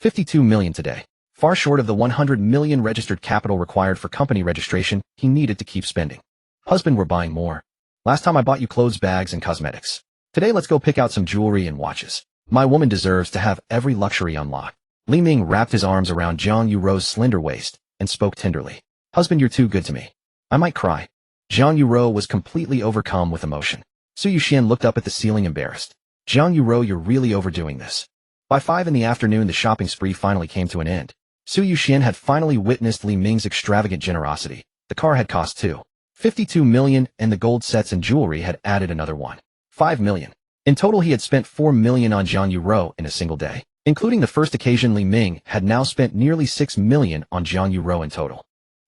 52 million today. Far short of the 100 million registered capital required for company registration, he needed to keep spending. Husband, we're buying more. Last time I bought you clothes, bags, and cosmetics. Today let's go pick out some jewelry and watches. My woman deserves to have every luxury unlocked. Li Ming wrapped his arms around Zhang Yuero's slender waist and spoke tenderly. Husband, you're too good to me. I might cry. Zhang Yuero was completely overcome with emotion. Su Yuxian looked up at the ceiling embarrassed. Zhang Yuero, you're really overdoing this. By 5 in the afternoon, the shopping spree finally came to an end. Su Yuxian had finally witnessed Li Ming's extravagant generosity. The car had cost 52 million, and the gold sets and jewelry had added another 5 million. In total, he had spent 4 million on Zhang Yuero in a single day. Including the first occasion, Li Ming had now spent nearly 6 million on Zhang Yuero in total.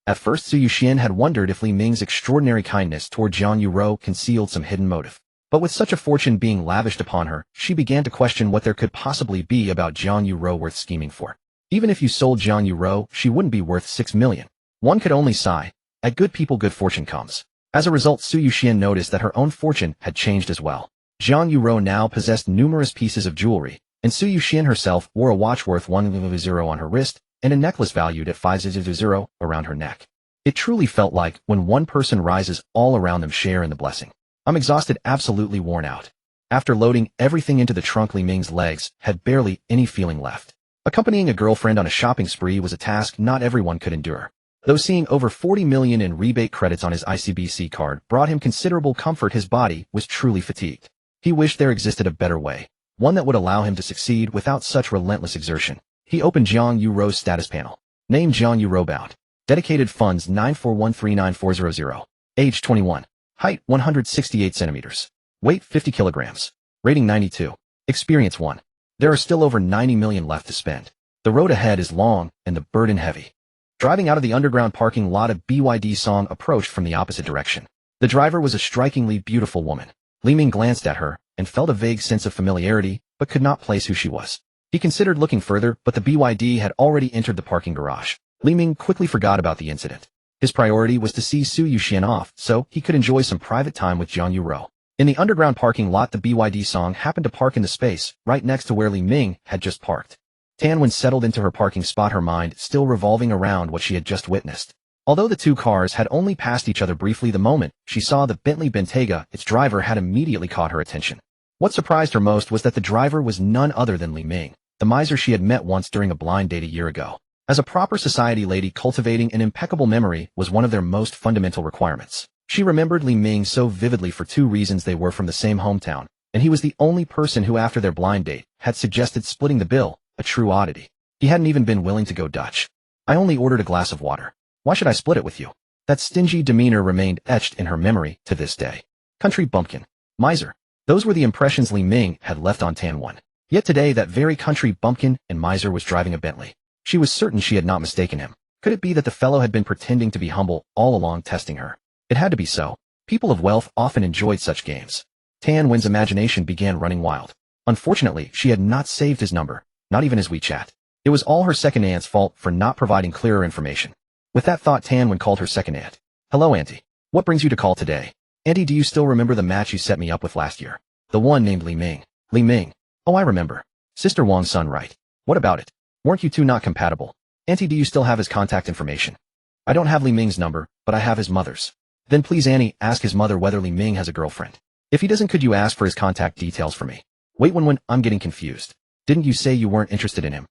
At first, Su Yuxian had wondered if Li Ming's extraordinary kindness toward Zhang Yuero concealed some hidden motive. But with such a fortune being lavished upon her, she began to question what there could possibly be about Zhang Yuero worth scheming for. Even if you sold Zhang Yuero, she wouldn't be worth 6 million. One could only sigh. At good people, good fortune comes. As a result, Su Yuxian noticed that her own fortune had changed as well. Zhang Yuero now possessed numerous pieces of jewelry, and Su Yuxian herself wore a watch worth 100 on her wrist and a necklace valued at 500 around her neck. It truly felt like when one person rises, all around them share in the blessing. I'm exhausted, absolutely worn out. After loading everything into the trunk, Li Ming's legs had barely any feeling left. Accompanying a girlfriend on a shopping spree was a task not everyone could endure. Though seeing over 40 million in rebate credits on his ICBC card brought him considerable comfort, his body was truly fatigued. He wished there existed a better way, one that would allow him to succeed without such relentless exertion. He opened Zhang Yuero's status panel. Name Zhang Yuero, bound. Dedicated funds 9413940. Age 21. Height 168 centimeters. Weight 50 kilograms. Rating 92. Experience 1. There are still over 90 million left to spend. The road ahead is long and the burden heavy. Driving out of the underground parking lot, a BYD Song approached from the opposite direction. The driver was a strikingly beautiful woman. Li Ming glanced at her and felt a vague sense of familiarity, but could not place who she was. He considered looking further, but the BYD had already entered the parking garage. Li Ming quickly forgot about the incident. His priority was to see Su Yuxian off, so he could enjoy some private time with Zhang Yuero. In the underground parking lot, the BYD Song happened to park in the space right next to where Li Ming had just parked. Tan settled into her parking spot, her mind still revolving around what she had just witnessed. Although the two cars had only passed each other briefly, the moment she saw the Bentley Bentayga, its driver had immediately caught her attention. What surprised her most was that the driver was none other than Li Ming, the miser she had met once during a blind date a year ago. As a proper society lady, cultivating an impeccable memory was one of their most fundamental requirements. She remembered Li Ming so vividly for two reasons: they were from the same hometown, and he was the only person who, after their blind date, had suggested splitting the bill, a true oddity. He hadn't even been willing to go Dutch. I only ordered a glass of water. Why should I split it with you? That stingy demeanor remained etched in her memory to this day. Country bumpkin. Miser. Those were the impressions Li Ming had left on Tan. Yet today, that very country bumpkin and miser was driving a Bentley. She was certain she had not mistaken him. Could it be that the fellow had been pretending to be humble all along, testing her? It had to be so. People of wealth often enjoyed such games. Tan imagination began running wild. Unfortunately, she had not saved his number, not even his WeChat. It was all her second aunt's fault for not providing clearer information. With that thought, Tan called her second aunt. Hello, Auntie. What brings you to call today? Auntie, do you still remember the match you set me up with last year? The one named Li Ming. Li Ming. Oh, I remember. Sister Wang's son, right? What about it? Weren't you two not compatible? Auntie, do you still have his contact information? I don't have Li Ming's number, but I have his mother's. Then please, Annie, ask his mother whether Li Ming has a girlfriend. If he doesn't, could you ask for his contact details for me? Wait, when I'm getting confused. Didn't you say you weren't interested in him?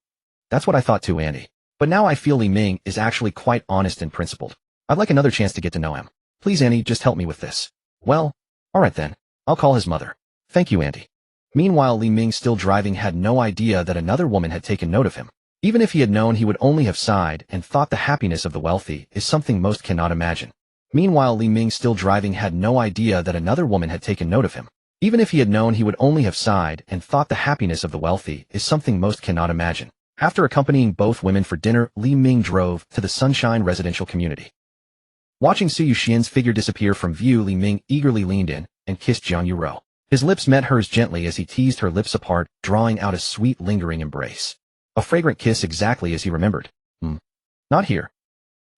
That's what I thought too, Annie. But now I feel Li Ming is actually quite honest and principled. I'd like another chance to get to know him. Please, Annie, just help me with this. Well, alright then. I'll call his mother. Thank you, Auntie. Meanwhile, Li Ming, still driving, had no idea that another woman had taken note of him. Even if he had known, he would only have sighed and thought the happiness of the wealthy is something most cannot imagine. Meanwhile, Li Ming, still driving, had no idea that another woman had taken note of him. Even if he had known, he would only have sighed and thought the happiness of the wealthy is something most cannot imagine. After accompanying both women for dinner, Li Ming drove to the Sunshine residential community. Watching Su Yuxian's figure disappear from view, Li Ming eagerly leaned in and kissed Jiang Yuro. His lips met hers gently as he teased her lips apart, drawing out a sweet, lingering embrace. A fragrant kiss, exactly as he remembered. Not here.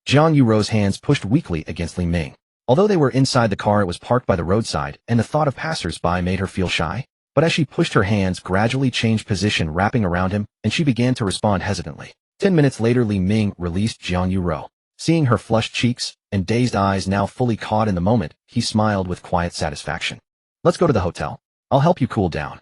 Jiang Yuro's hands pushed weakly against Li Ming. Although they were inside the car, it was parked by the roadside, and the thought of passers-by made her feel shy. But as she pushed, her hands gradually changed position, wrapping around him, and she began to respond hesitantly. 10 minutes later, Li Ming released Jiang Yuro. Seeing her flushed cheeks and dazed eyes now fully caught in the moment, he smiled with quiet satisfaction. Let's go to the hotel. I'll help you cool down.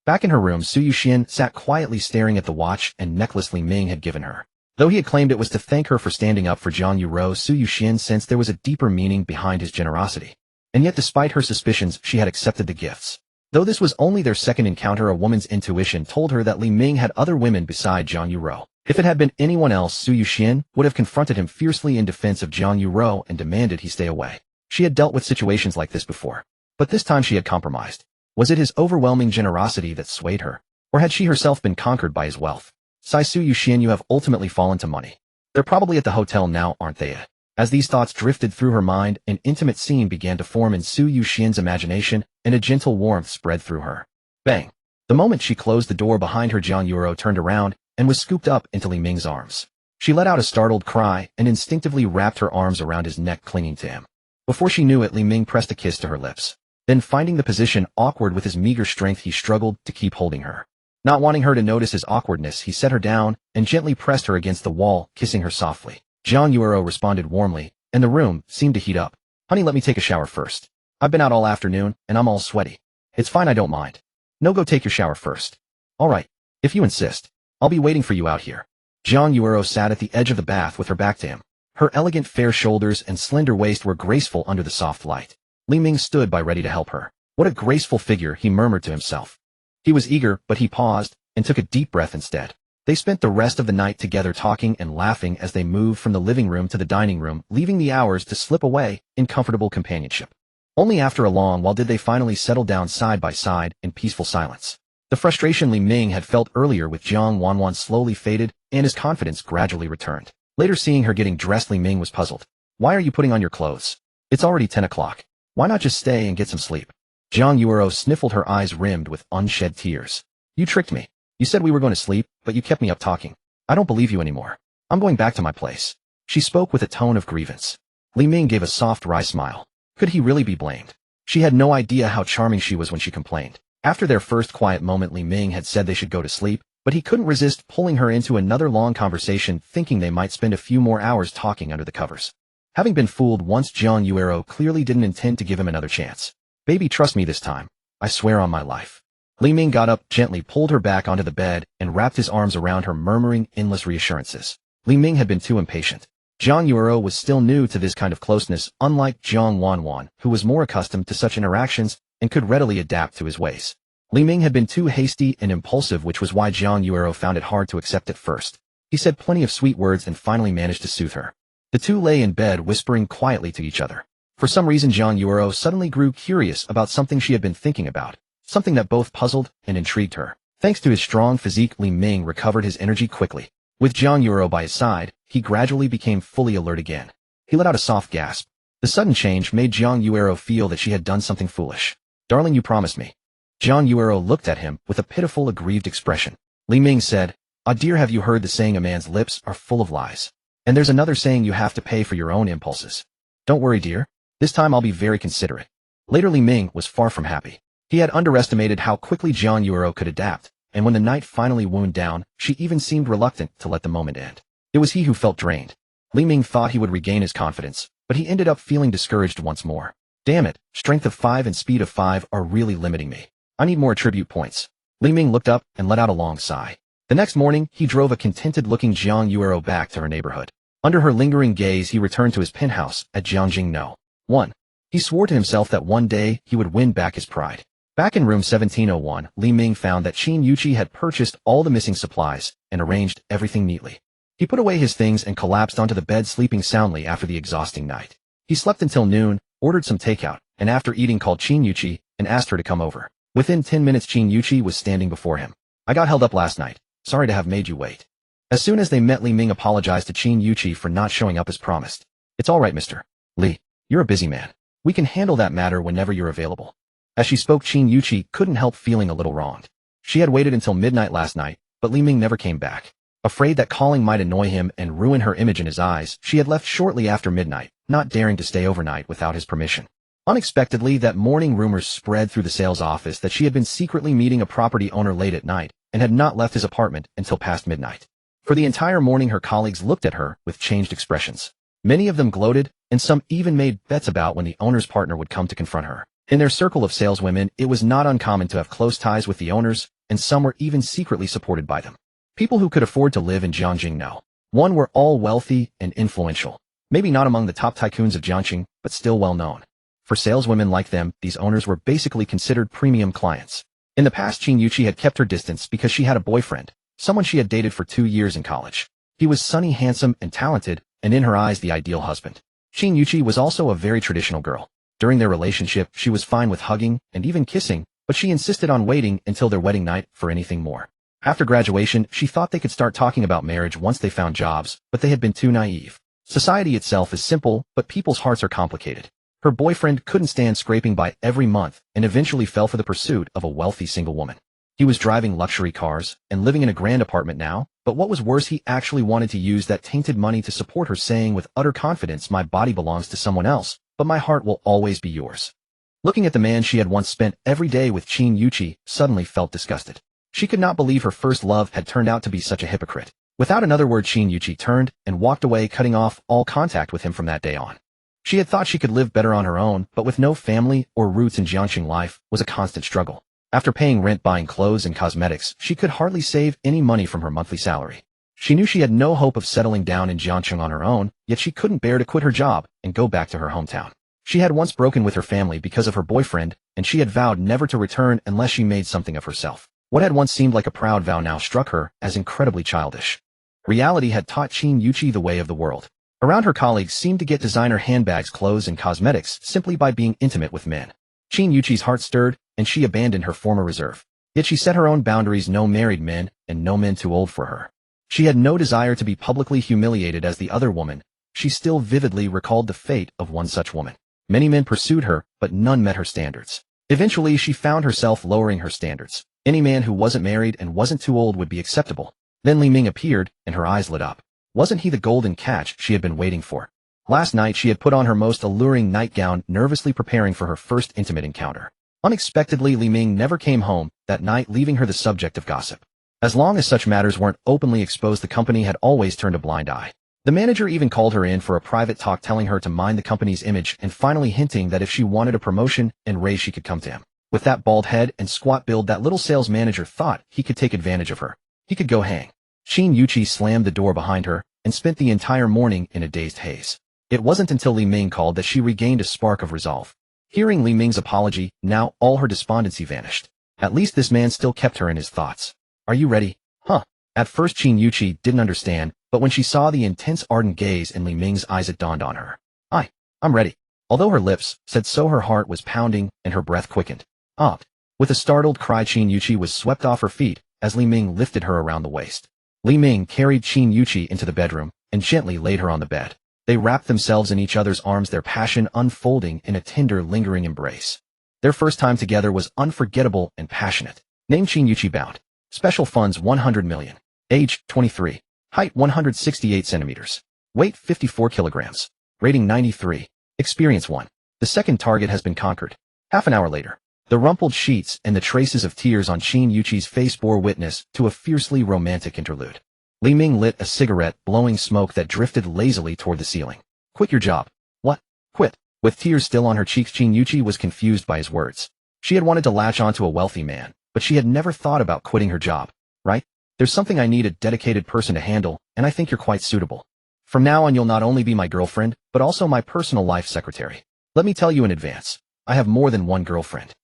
Back in her room, Su Yuxian sat quietly staring at the watch and necklace Li Ming had given her. Though he had claimed it was to thank her for standing up for Jiang Yuro, Su Yuxian sensed there was a deeper meaning behind his generosity. And yet, despite her suspicions, she had accepted the gifts. Though this was only their second encounter, a woman's intuition told her that Li Ming had other women beside Jiang Yuro. If it had been anyone else, Su Yuxian would have confronted him fiercely in defense of Jiang Yuro and demanded he stay away. She had dealt with situations like this before. But this time she had compromised. Was it his overwhelming generosity that swayed her? Or had she herself been conquered by his wealth? Sigh, Su Yuxian, you have ultimately fallen to money. They're probably at the hotel now, aren't they? As these thoughts drifted through her mind, an intimate scene began to form in Su Yuxian's imagination, and a gentle warmth spread through her. Bang! The moment she closed the door behind her, Jiang Yuro turned around and was scooped up into Li Ming's arms. She let out a startled cry and instinctively wrapped her arms around his neck, clinging to him. Before she knew it, Li Ming pressed a kiss to her lips. Then, finding the position awkward with his meager strength, he struggled to keep holding her. Not wanting her to notice his awkwardness, he set her down and gently pressed her against the wall, kissing her softly. Jiang Yuro responded warmly, and the room seemed to heat up. Honey, let me take a shower first. I've been out all afternoon, and I'm all sweaty. It's fine, I don't mind. No, go take your shower first. All right, if you insist. I'll be waiting for you out here. Jiang Yuro sat at the edge of the bath with her back to him. Her elegant fair shoulders and slender waist were graceful under the soft light. Li Ming stood by, ready to help her. What a graceful figure, he murmured to himself. He was eager, but he paused and took a deep breath instead. They spent the rest of the night together, talking and laughing as they moved from the living room to the dining room, leaving the hours to slip away in comfortable companionship. Only after a long while did they finally settle down side by side in peaceful silence. The frustration Li Ming had felt earlier with Jiang Wanwan slowly faded, and his confidence gradually returned. Later, seeing her getting dressed, Li Ming was puzzled. Why are you putting on your clothes? It's already 10 o'clock. Why not just stay and get some sleep? Jiang Yuro sniffled, her eyes rimmed with unshed tears. You tricked me. You said we were going to sleep, but you kept me up talking. I don't believe you anymore. I'm going back to my place. She spoke with a tone of grievance. Li Ming gave a soft, wry smile. Could he really be blamed? She had no idea how charming she was when she complained. After their first quiet moment, Li Ming had said they should go to sleep, but he couldn't resist pulling her into another long conversation, thinking they might spend a few more hours talking under the covers. Having been fooled once, Jiang Yuro clearly didn't intend to give him another chance. Baby, trust me this time. I swear on my life. Li Ming got up, gently pulled her back onto the bed, and wrapped his arms around her, murmuring endless reassurances. Li Ming had been too impatient. Jiang Yuro was still new to this kind of closeness, unlike Jiang Wanwan, who was more accustomed to such interactions and could readily adapt to his ways. Li Ming had been too hasty and impulsive, which was why Jiang Yuro found it hard to accept at first. He said plenty of sweet words and finally managed to soothe her. The two lay in bed, whispering quietly to each other. For some reason, Jiang Yuro suddenly grew curious about something she had been thinking about, something that both puzzled and intrigued her. Thanks to his strong physique, Li Ming recovered his energy quickly. With Jiang Yuro by his side, he gradually became fully alert again. He let out a soft gasp. The sudden change made Jiang Yuro feel that she had done something foolish. Darling, you promised me. Jiang Yuro looked at him with a pitiful, aggrieved expression. Li Ming said, Ah dear, have you heard the saying, a man's lips are full of lies? And there's another saying, you have to pay for your own impulses. Don't worry, dear. This time I'll be very considerate. Later, Li Ming was far from happy. He had underestimated how quickly Jiang Yuro could adapt, and when the night finally wound down, she even seemed reluctant to let the moment end. It was he who felt drained. Li Ming thought he would regain his confidence, but he ended up feeling discouraged once more. Damn it, strength of 5 and speed of 5 are really limiting me. I need more attribute points. Li Ming looked up and let out a long sigh. The next morning, he drove a contented-looking Jiang Yuro back to her neighborhood. Under her lingering gaze, he returned to his penthouse at Jiangjing No. 1. He swore to himself that one day he would win back his pride. Back in room 1701, Li Ming found that Qin Yuqi had purchased all the missing supplies and arranged everything neatly. He put away his things and collapsed onto the bed, sleeping soundly after the exhausting night. He slept until noon, ordered some takeout, and after eating called Qin Yuqi and asked her to come over. Within 10 minutes Qin Yuqi was standing before him. I got held up last night. Sorry to have made you wait. As soon as they met, Li Ming apologized to Qin Yuqi for not showing up as promised. It's all right, Mr. Li. You're a busy man. We can handle that matter whenever you're available. As she spoke, Qin Yuqi couldn't help feeling a little wronged. She had waited until midnight last night, but Li Ming never came back. Afraid that calling might annoy him and ruin her image in his eyes, she had left shortly after midnight, not daring to stay overnight without his permission. Unexpectedly, that morning rumors spread through the sales office that she had been secretly meeting a property owner late at night and had not left his apartment until past midnight. For the entire morning, her colleagues looked at her with changed expressions. Many of them gloated, and some even made bets about when the owner's partner would come to confront her. In their circle of saleswomen, it was not uncommon to have close ties with the owners, and some were even secretly supported by them. People who could afford to live in Jiangxing now. One were all wealthy and influential. Maybe not among the top tycoons of Jiangxing, but still well known. For saleswomen like them, these owners were basically considered premium clients. In the past, Qin Yuqi had kept her distance because she had a boyfriend, someone she had dated for 2 years in college. He was sunny, handsome, and talented, and in her eyes the ideal husband. Qin Yuqi was also a very traditional girl. During their relationship, she was fine with hugging and even kissing, but she insisted on waiting until their wedding night for anything more. After graduation, she thought they could start talking about marriage once they found jobs, but they had been too naive. Society itself is simple, but people's hearts are complicated. Her boyfriend couldn't stand scraping by every month and eventually fell for the pursuit of a wealthy single woman. He was driving luxury cars and living in a grand apartment now, but what was worse, he actually wanted to use that tainted money to support her, saying with utter confidence, "My body belongs to someone else, but my heart will always be yours." Looking at the man she had once spent every day with, Qin Yuqi suddenly felt disgusted. She could not believe her first love had turned out to be such a hypocrite. Without another word, Qin Yuqi turned and walked away, cutting off all contact with him from that day on. She had thought she could live better on her own, but with no family or roots in Jiangxing, life was a constant struggle. After paying rent, buying clothes and cosmetics, she could hardly save any money from her monthly salary. She knew she had no hope of settling down in Jiangxing on her own, yet she couldn't bear to quit her job and go back to her hometown. She had once broken with her family because of her boyfriend, and she had vowed never to return unless she made something of herself. What had once seemed like a proud vow now struck her as incredibly childish. Reality had taught Qin Yuqi the way of the world. Around, her colleagues seemed to get designer handbags, clothes, and cosmetics simply by being intimate with men. Qin Yuqi's heart stirred, and she abandoned her former reserve. Yet she set her own boundaries: no married men, and no men too old for her. She had no desire to be publicly humiliated as the other woman. She still vividly recalled the fate of one such woman. Many men pursued her, but none met her standards. Eventually, she found herself lowering her standards. Any man who wasn't married and wasn't too old would be acceptable. Then Li Ming appeared, and her eyes lit up. Wasn't he the golden catch she had been waiting for? Last night she had put on her most alluring nightgown, nervously preparing for her first intimate encounter. Unexpectedly, Li Ming never came home that night, leaving her the subject of gossip. As long as such matters weren't openly exposed, the company had always turned a blind eye. The manager even called her in for a private talk, telling her to mind the company's image and finally hinting that if she wanted a promotion and raise, she could come to him. With that bald head and squat build, that little sales manager thought he could take advantage of her. He could go hang. Qin Yuqi slammed the door behind her and spent the entire morning in a dazed haze. It wasn't until Li Ming called that she regained a spark of resolve. Hearing Li Ming's apology, now all her despondency vanished. At least this man still kept her in his thoughts. "Are you ready?" "Huh." At first Qin Yuqi didn't understand, but when she saw the intense, ardent gaze in Li Ming's eyes, it dawned on her. I'm ready." Although her lips said so, her heart was pounding and her breath quickened. "Opt." With a startled cry, Qin Yuqi was swept off her feet as Li Ming lifted her around the waist. Li Ming carried Qin Yuqi into the bedroom and gently laid her on the bed. They wrapped themselves in each other's arms, their passion unfolding in a tender, lingering embrace. Their first time together was unforgettable and passionate. Name: Qin Yuqi, bound. Special funds: 100 million. Age: 23. Height: 168 centimeters. Weight: 54 kilograms. Rating: 93. Experience: 1. The second target has been conquered. Half an hour later. The rumpled sheets and the traces of tears on Qin Yuqi's face bore witness to a fiercely romantic interlude. Li Ming lit a cigarette, blowing smoke that drifted lazily toward the ceiling. "Quit your job." "What? Quit?" With tears still on her cheeks, Qin Yuqi was confused by his words. She had wanted to latch onto a wealthy man, but she had never thought about quitting her job. "Right? There's something I need a dedicated person to handle, and I think you're quite suitable. From now on, you'll not only be my girlfriend, but also my personal life secretary. Let me tell you in advance, I have more than one girlfriend.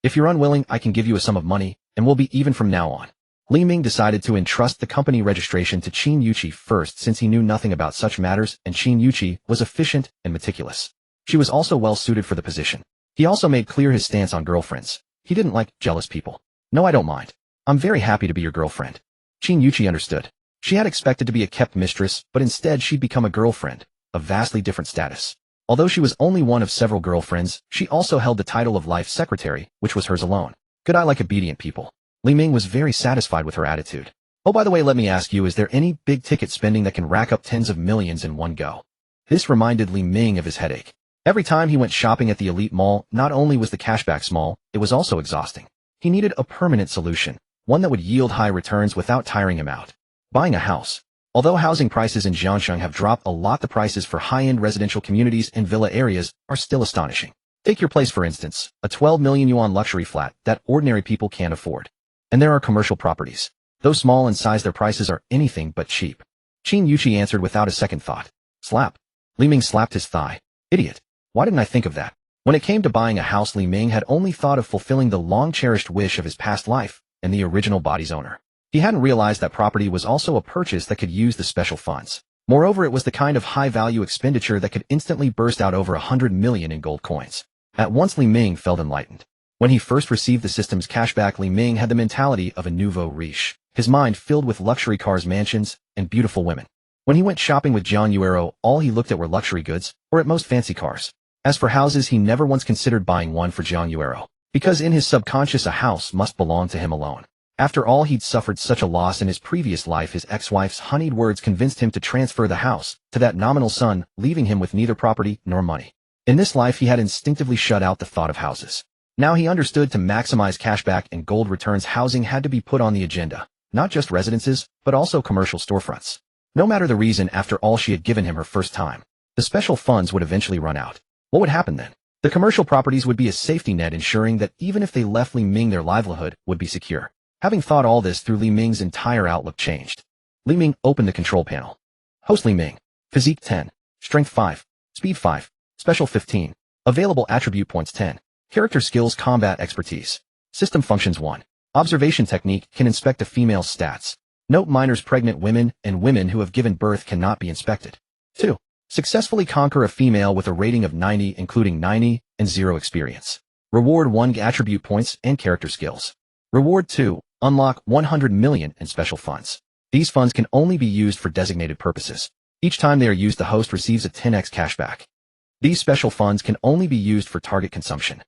If you're unwilling, I can give you a sum of money, and we'll be even from now on. Li Ming decided to entrust the company registration to Qin Yuqi first since he knew nothing about such matters, and Qin Yuqi was efficient and meticulous. She was also well suited for the position. He also made clear his stance on girlfriends. He didn't like jealous people. No, I don't mind. I'm very happy to be your girlfriend. Qin Yuqi understood. She had expected to be a kept mistress, but instead she'd become a girlfriend, a vastly different status. Although she was only one of several girlfriends, she also held the title of life secretary, which was hers alone. Good, I like obedient people. Li Ming was very satisfied with her attitude. Oh, by the way, let me ask you, is there any big-ticket spending that can rack up tens of millions in one go? This reminded Li Ming of his headache. Every time he went shopping at the elite mall, not only was the cashback small, it was also exhausting. He needed a permanent solution, one that would yield high returns without tiring him out. Buying a house. Although housing prices in Jiangsheng have dropped a lot, the prices for high-end residential communities and villa areas are still astonishing. Take your place, for instance, a 12 million yuan luxury flat that ordinary people can't afford. And there are commercial properties. Though small in size, their prices are anything but cheap. Qin Yuqi answered without a second thought. Slap. Li Ming slapped his thigh. Idiot. Why didn't I think of that? When it came to buying a house, Li Ming had only thought of fulfilling the long-cherished wish of his past life and the original body's owner. He hadn't realized that property was also a purchase that could use the special funds. Moreover, it was the kind of high-value expenditure that could instantly burst out over 100 million in gold coins. At once Li Ming felt enlightened. When he first received the system's cashback, Li Ming had the mentality of a nouveau riche, his mind filled with luxury cars, mansions, and beautiful women. When he went shopping with Jiang Yuero, all he looked at were luxury goods, or at most fancy cars. As for houses, he never once considered buying one for Jiang Yuero, because in his subconscious a house must belong to him alone. After all, he'd suffered such a loss in his previous life. His ex-wife's honeyed words convinced him to transfer the house to that nominal son, leaving him with neither property nor money. In this life, he had instinctively shut out the thought of houses. Now he understood, to maximize cashback and gold returns, housing had to be put on the agenda, not just residences, but also commercial storefronts. No matter the reason, after all she had given him her first time, the special funds would eventually run out. What would happen then? The commercial properties would be a safety net, ensuring that even if they left Li Ming, their livelihood would be secure. Having thought all this through, Li Ming's entire outlook changed. Li Ming opened the control panel. Host Li Ming. Physique 10. Strength 5. Speed 5. Special 15. Available attribute points 10. Character skills, combat expertise. System functions 1. Observation technique can inspect a female's stats. Note: minors, pregnant women, and women who have given birth cannot be inspected. 2. Successfully conquer a female with a rating of 90, including 90 and 0 experience. Reward 1 attribute points and character skills. Reward 2. Unlock 100 million in special funds. These funds can only be used for designated purposes. Each time they are used, the host receives a 10x cashback. These special funds can only be used for target consumption.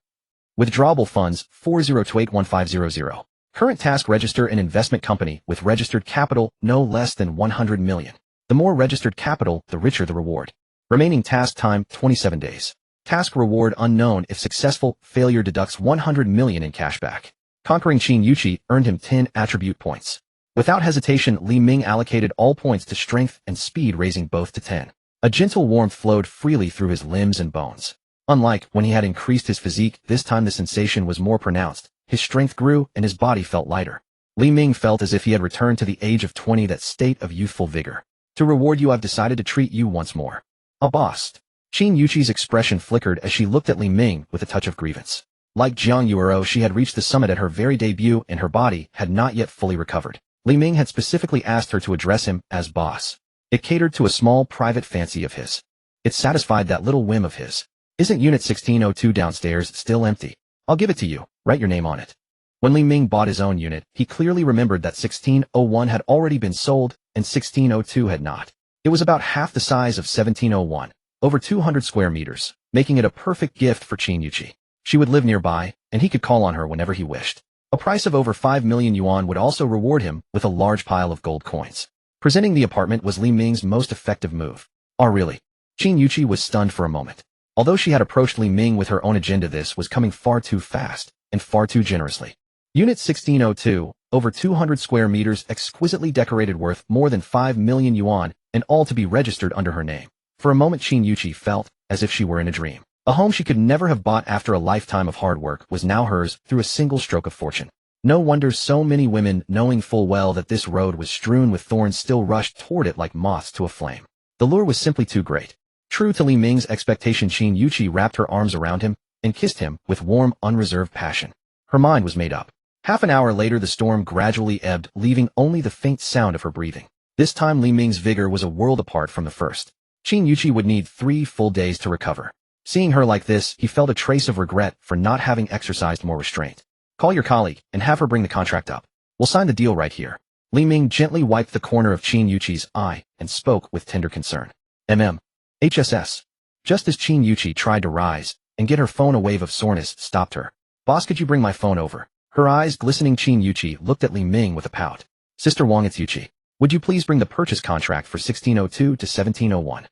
Withdrawable funds 40281500. Current task: register an investment company with registered capital no less than 100 million. The more registered capital, the richer the reward. Remaining task time 27 days. Task reward unknown. If successful, failure deducts 100 million in cashback. Conquering Qin Yuqi earned him 10 attribute points. Without hesitation, Li Ming allocated all points to strength and speed, raising both to 10. A gentle warmth flowed freely through his limbs and bones. Unlike when he had increased his physique, this time the sensation was more pronounced. His strength grew and his body felt lighter. Li Ming felt as if he had returned to the age of 20, that state of youthful vigor. To reward you, I've decided to treat you once more. A boss. Qin Yuqi's expression flickered as she looked at Li Ming with a touch of grievance. Like Jiang Yuero, she had reached the summit at her very debut and her body had not yet fully recovered. Li Ming had specifically asked her to address him as boss. It catered to a small private fancy of his. It satisfied that little whim of his. Isn't Unit 1602 downstairs still empty? I'll give it to you. Write your name on it. When Li Ming bought his own unit, he clearly remembered that 1601 had already been sold and 1602 had not. It was about half the size of 1701, over 200 square meters, making it a perfect gift for Qin Yuqi. She would live nearby, and he could call on her whenever he wished. A price of over 5 million yuan would also reward him with a large pile of gold coins. Presenting the apartment was Li Ming's most effective move. Oh, really? Qin Yuqi was stunned for a moment. Although she had approached Li Ming with her own agenda, this was coming far too fast and far too generously. Unit 1602, over 200 square meters, exquisitely decorated, worth more than 5 million yuan, and all to be registered under her name. For a moment, Qin Yuqi felt as if she were in a dream. A home she could never have bought after a lifetime of hard work was now hers through a single stroke of fortune. No wonder so many women, knowing full well that this road was strewn with thorns, still rushed toward it like moths to a flame. The lure was simply too great. True to Li Ming's expectation, Qin Yuqi wrapped her arms around him and kissed him with warm, unreserved passion. Her mind was made up. Half an hour later the storm gradually ebbed, leaving only the faint sound of her breathing. This time Li Ming's vigor was a world apart from the first. Qin Yuqi would need 3 full days to recover. Seeing her like this, he felt a trace of regret for not having exercised more restraint. Call your colleague and have her bring the contract up. We'll sign the deal right here. Li Ming gently wiped the corner of Qin Yuqi's eye and spoke with tender concern. HSS. Just as Qin Yuqi tried to rise and get her phone, a wave of soreness stopped her. Boss, could you bring my phone over? Her eyes glistening, Qin Yuqi looked at Li Ming with a pout. Sister Wang, it's Yuqi. Would you please bring the purchase contract for 1602 to 1701?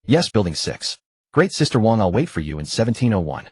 Yes, Building 6. Great, Sister Wang, I'll wait for you in 1701.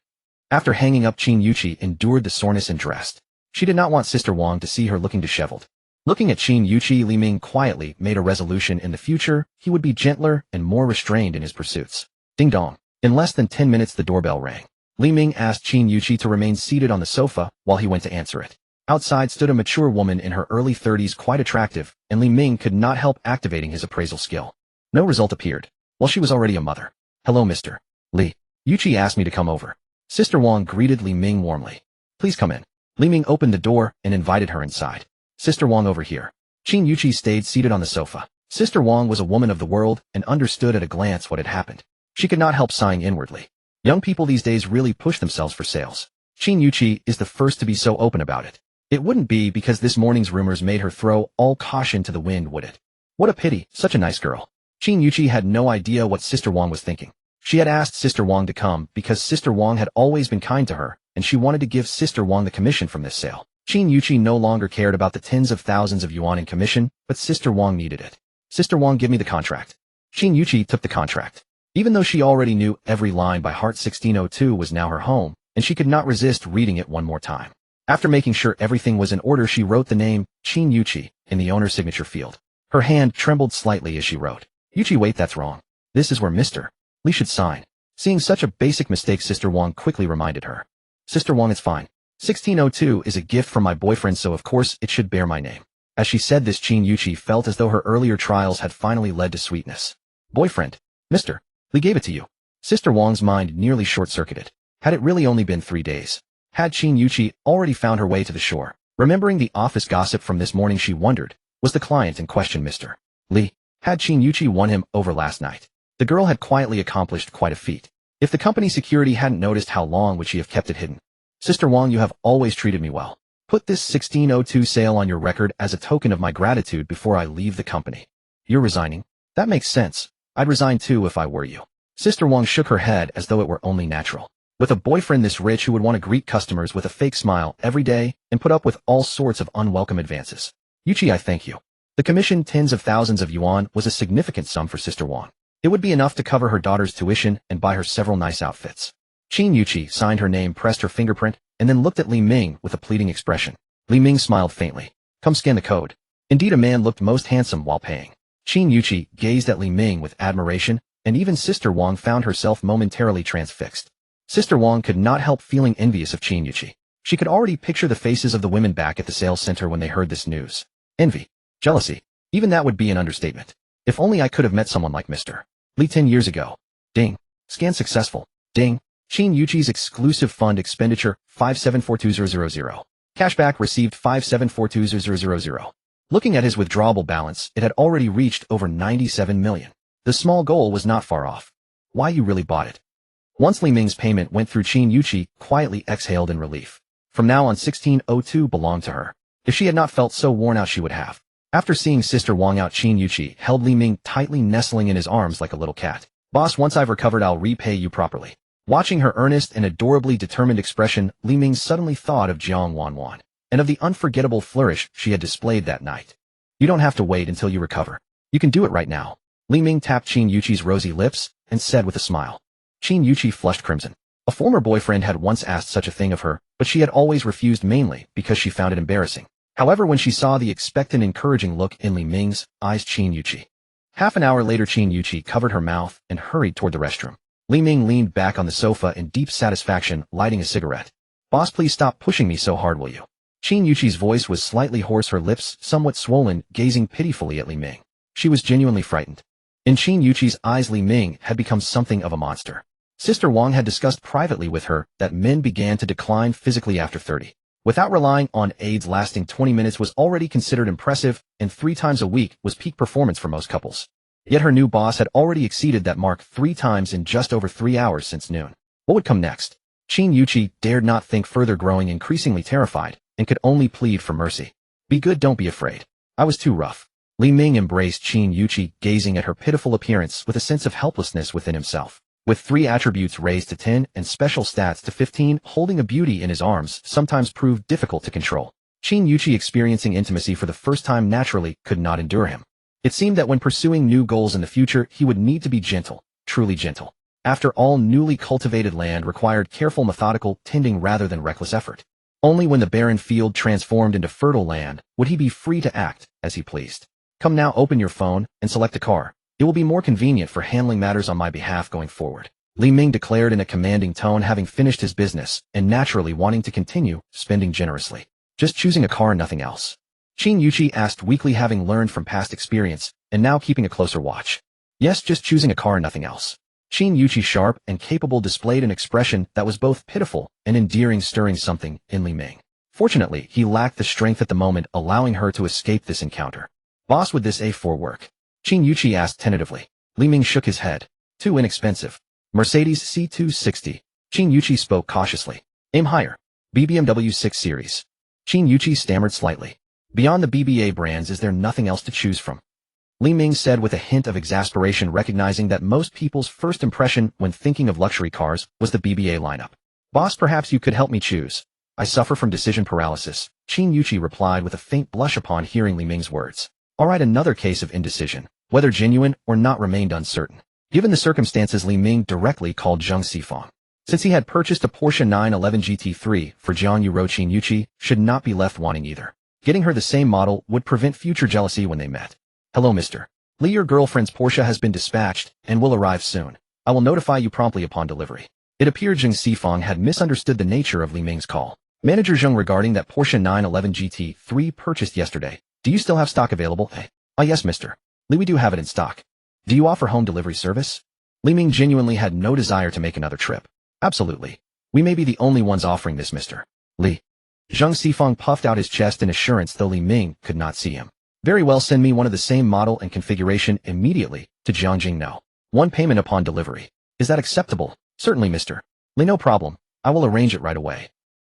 After hanging up, Qin Yuqi endured the soreness and dressed. She did not want Sister Wang to see her looking disheveled. Looking at Qin Yuqi, Li Ming quietly made a resolution: in the future, he would be gentler and more restrained in his pursuits. Ding dong. In less than 10 minutes the doorbell rang. Li Ming asked Qin Yuqi to remain seated on the sofa while he went to answer it. Outside stood a mature woman in her early 30s, quite attractive, and Li Ming could not help activating his appraisal skill. No result appeared. Well, she was already a mother. Hello, Mr. Li. Yuqi asked me to come over. Sister Wang greeted Li Ming warmly. Please come in. Li Ming opened the door and invited her inside. Sister Wang, over here. Qin Yuqi stayed seated on the sofa. Sister Wang was a woman of the world and understood at a glance what had happened. She could not help sighing inwardly. Young people these days really push themselves for sales. Qin Yuqi is the first to be so open about it. It wouldn't be because this morning's rumors made her throw all caution to the wind, would it? What a pity, such a nice girl. Qin Yuqi had no idea what Sister Wang was thinking. She had asked Sister Wang to come because Sister Wang had always been kind to her, and she wanted to give Sister Wang the commission from this sale. Qin Yuqi no longer cared about the tens of thousands of yuan in commission, but Sister Wang needed it. Sister Wang, give me the contract. Qin Yuqi took the contract. Even though she already knew every line by heart, 1602 was now her home, and she could not resist reading it one more time. After making sure everything was in order, she wrote the name, Qin Yuqi, in the owner's signature field. Her hand trembled slightly as she wrote. Yuqi, wait, that's wrong. This is where Mr. Li should sign. Seeing such a basic mistake, Sister Wang quickly reminded her. Sister Wang, it's fine. 1602 is a gift from my boyfriend, so of course it should bear my name. As she said this, Qin Yuqi felt as though her earlier trials had finally led to sweetness. Boyfriend? Mr. Li gave it to you. Sister Wang's mind nearly short-circuited. Had it really only been 3 days? Had Qin Yuqi already found her way to the shore? Remembering the office gossip from this morning, she wondered, was the client in question Mr. Li? Had Qin Yuqi won him over last night? The girl had quietly accomplished quite a feat. If the company security hadn't noticed, how long would she have kept it hidden? Sister Wang, you have always treated me well. Put this 1602 sale on your record as a token of my gratitude before I leave the company. You're resigning? That makes sense. I'd resign too if I were you. Sister Wang shook her head as though it were only natural. With a boyfriend this rich who would want to greet customers with a fake smile every day and put up with all sorts of unwelcome advances. Yuqi, I thank you. The commission, tens of thousands of yuan, was a significant sum for Sister Wang. It would be enough to cover her daughter's tuition and buy her several nice outfits. Qin Yuqi signed her name, pressed her fingerprint, and then looked at Li Ming with a pleading expression. Li Ming smiled faintly. Come scan the code. Indeed, a man looked most handsome while paying. Qin Yuqi gazed at Li Ming with admiration, and even Sister Wang found herself momentarily transfixed. Sister Wang could not help feeling envious of Qin Yuqi. She could already picture the faces of the women back at the sales center when they heard this news. Envy. Jealousy. Even that would be an understatement. If only I could have met someone like Mr. Li 10 years ago. Ding. Scan successful. Ding. Qin Yuqi's exclusive fund expenditure, 5742000. Cashback received 5742000. Looking at his withdrawable balance, it had already reached over 97 million. The small goal was not far off. Why, you really bought it. Once Li Ming's payment went through, Qin Yuqi quietly exhaled in relief. From now on, 1602 belonged to her. If she had not felt so worn out, she would have. After seeing Sister Wang out, Qin Yuqi held Li Ming tightly, nestling in his arms like a little cat. Boss, once I've recovered, I'll repay you properly. Watching her earnest and adorably determined expression, Li Ming suddenly thought of Jiang Wanwan, and of the unforgettable flourish she had displayed that night. You don't have to wait until you recover. You can do it right now. Li Ming tapped Qin Yuqi's rosy lips and said with a smile. Qin Yuqi flushed crimson. A former boyfriend had once asked such a thing of her, but she had always refused, mainly because she found it embarrassing. However, when she saw the expectant, encouraging look in Li Ming's eyes, Qin Yuqi. Half an hour later, Qin Yuqi covered her mouth and hurried toward the restroom. Li Ming leaned back on the sofa in deep satisfaction, lighting a cigarette. Boss, please stop pushing me so hard, will you? Qin Yuqi's voice was slightly hoarse, her lips somewhat swollen, gazing pitifully at Li Ming. She was genuinely frightened. In Qin Yuqi's eyes, Li Ming had become something of a monster. Sister Wang had discussed privately with her that men began to decline physically after 30. Without relying on aids, lasting 20 minutes was already considered impressive, and 3 times a week was peak performance for most couples. Yet her new boss had already exceeded that mark 3 times in just over 3 hours since noon. What would come next? Qin Yuqi dared not think further, growing increasingly terrified, and could only plead for mercy. Be good, don't be afraid. I was too rough. Li Ming embraced Qin Yuqi, gazing at her pitiful appearance with a sense of helplessness within himself. With 3 attributes raised to 10 and special stats to 15, holding a beauty in his arms sometimes proved difficult to control. Qin Yuqi, experiencing intimacy for the first time naturally, could not endure him. It seemed that when pursuing new goals in the future, he would need to be gentle, truly gentle. After all, newly cultivated land required careful, methodical tending rather than reckless effort. Only when the barren field transformed into fertile land would he be free to act as he pleased. Come now, open your phone and select a car. It will be more convenient for handling matters on my behalf going forward. Li Ming declared in a commanding tone, having finished his business and naturally wanting to continue spending generously. Just choosing a car, nothing else? Qin Yuqi asked weakly, having learned from past experience and now keeping a closer watch. Yes, just choosing a car, nothing else. Qin Yuqi, sharp and capable, displayed an expression that was both pitiful and endearing, stirring something in Li Ming. Fortunately, he lacked the strength at the moment, allowing her to escape this encounter. Boss, would this A4 work? Qin Yuqi asked tentatively. Li Ming shook his head. Too inexpensive. Mercedes C260. Qin Yuqi spoke cautiously. Aim higher. BMW 6 Series. Qin Yuqi stammered slightly. Beyond the BBA brands, is there nothing else to choose from? Li Ming said with a hint of exasperation, recognizing that most people's first impression when thinking of luxury cars was the BBA lineup. Boss, perhaps you could help me choose. I suffer from decision paralysis, Qin Yuqi replied with a faint blush upon hearing Li Ming's words. All right, another case of indecision, whether genuine or not, remained uncertain. Given the circumstances, Li Ming directly called Zhang Sifang. Since he had purchased a Porsche 911 GT3 for Jiang Yuro, Qin Yuqi should not be left wanting either. Getting her the same model would prevent future jealousy when they met. Hello, Mr. Li, your girlfriend's Porsche has been dispatched and will arrive soon. I will notify you promptly upon delivery. It appeared Zhang Sifang had misunderstood the nature of Li Ming's call. Manager Zhang, regarding that Porsche 911 GT3 purchased yesterday, do you still have stock available? Yes, Mr. Li, we do have it in stock. Do you offer home delivery service? Li Ming genuinely had no desire to make another trip. Absolutely. We may be the only ones offering this, Mr. Li. Zhang Sifang puffed out his chest in assurance, though Li Ming could not see him. Very well, send me one of the same model and configuration immediately to Jiangjing No. 1 payment upon delivery. Is that acceptable? Certainly, Mr. Li, no problem. I will arrange it right away.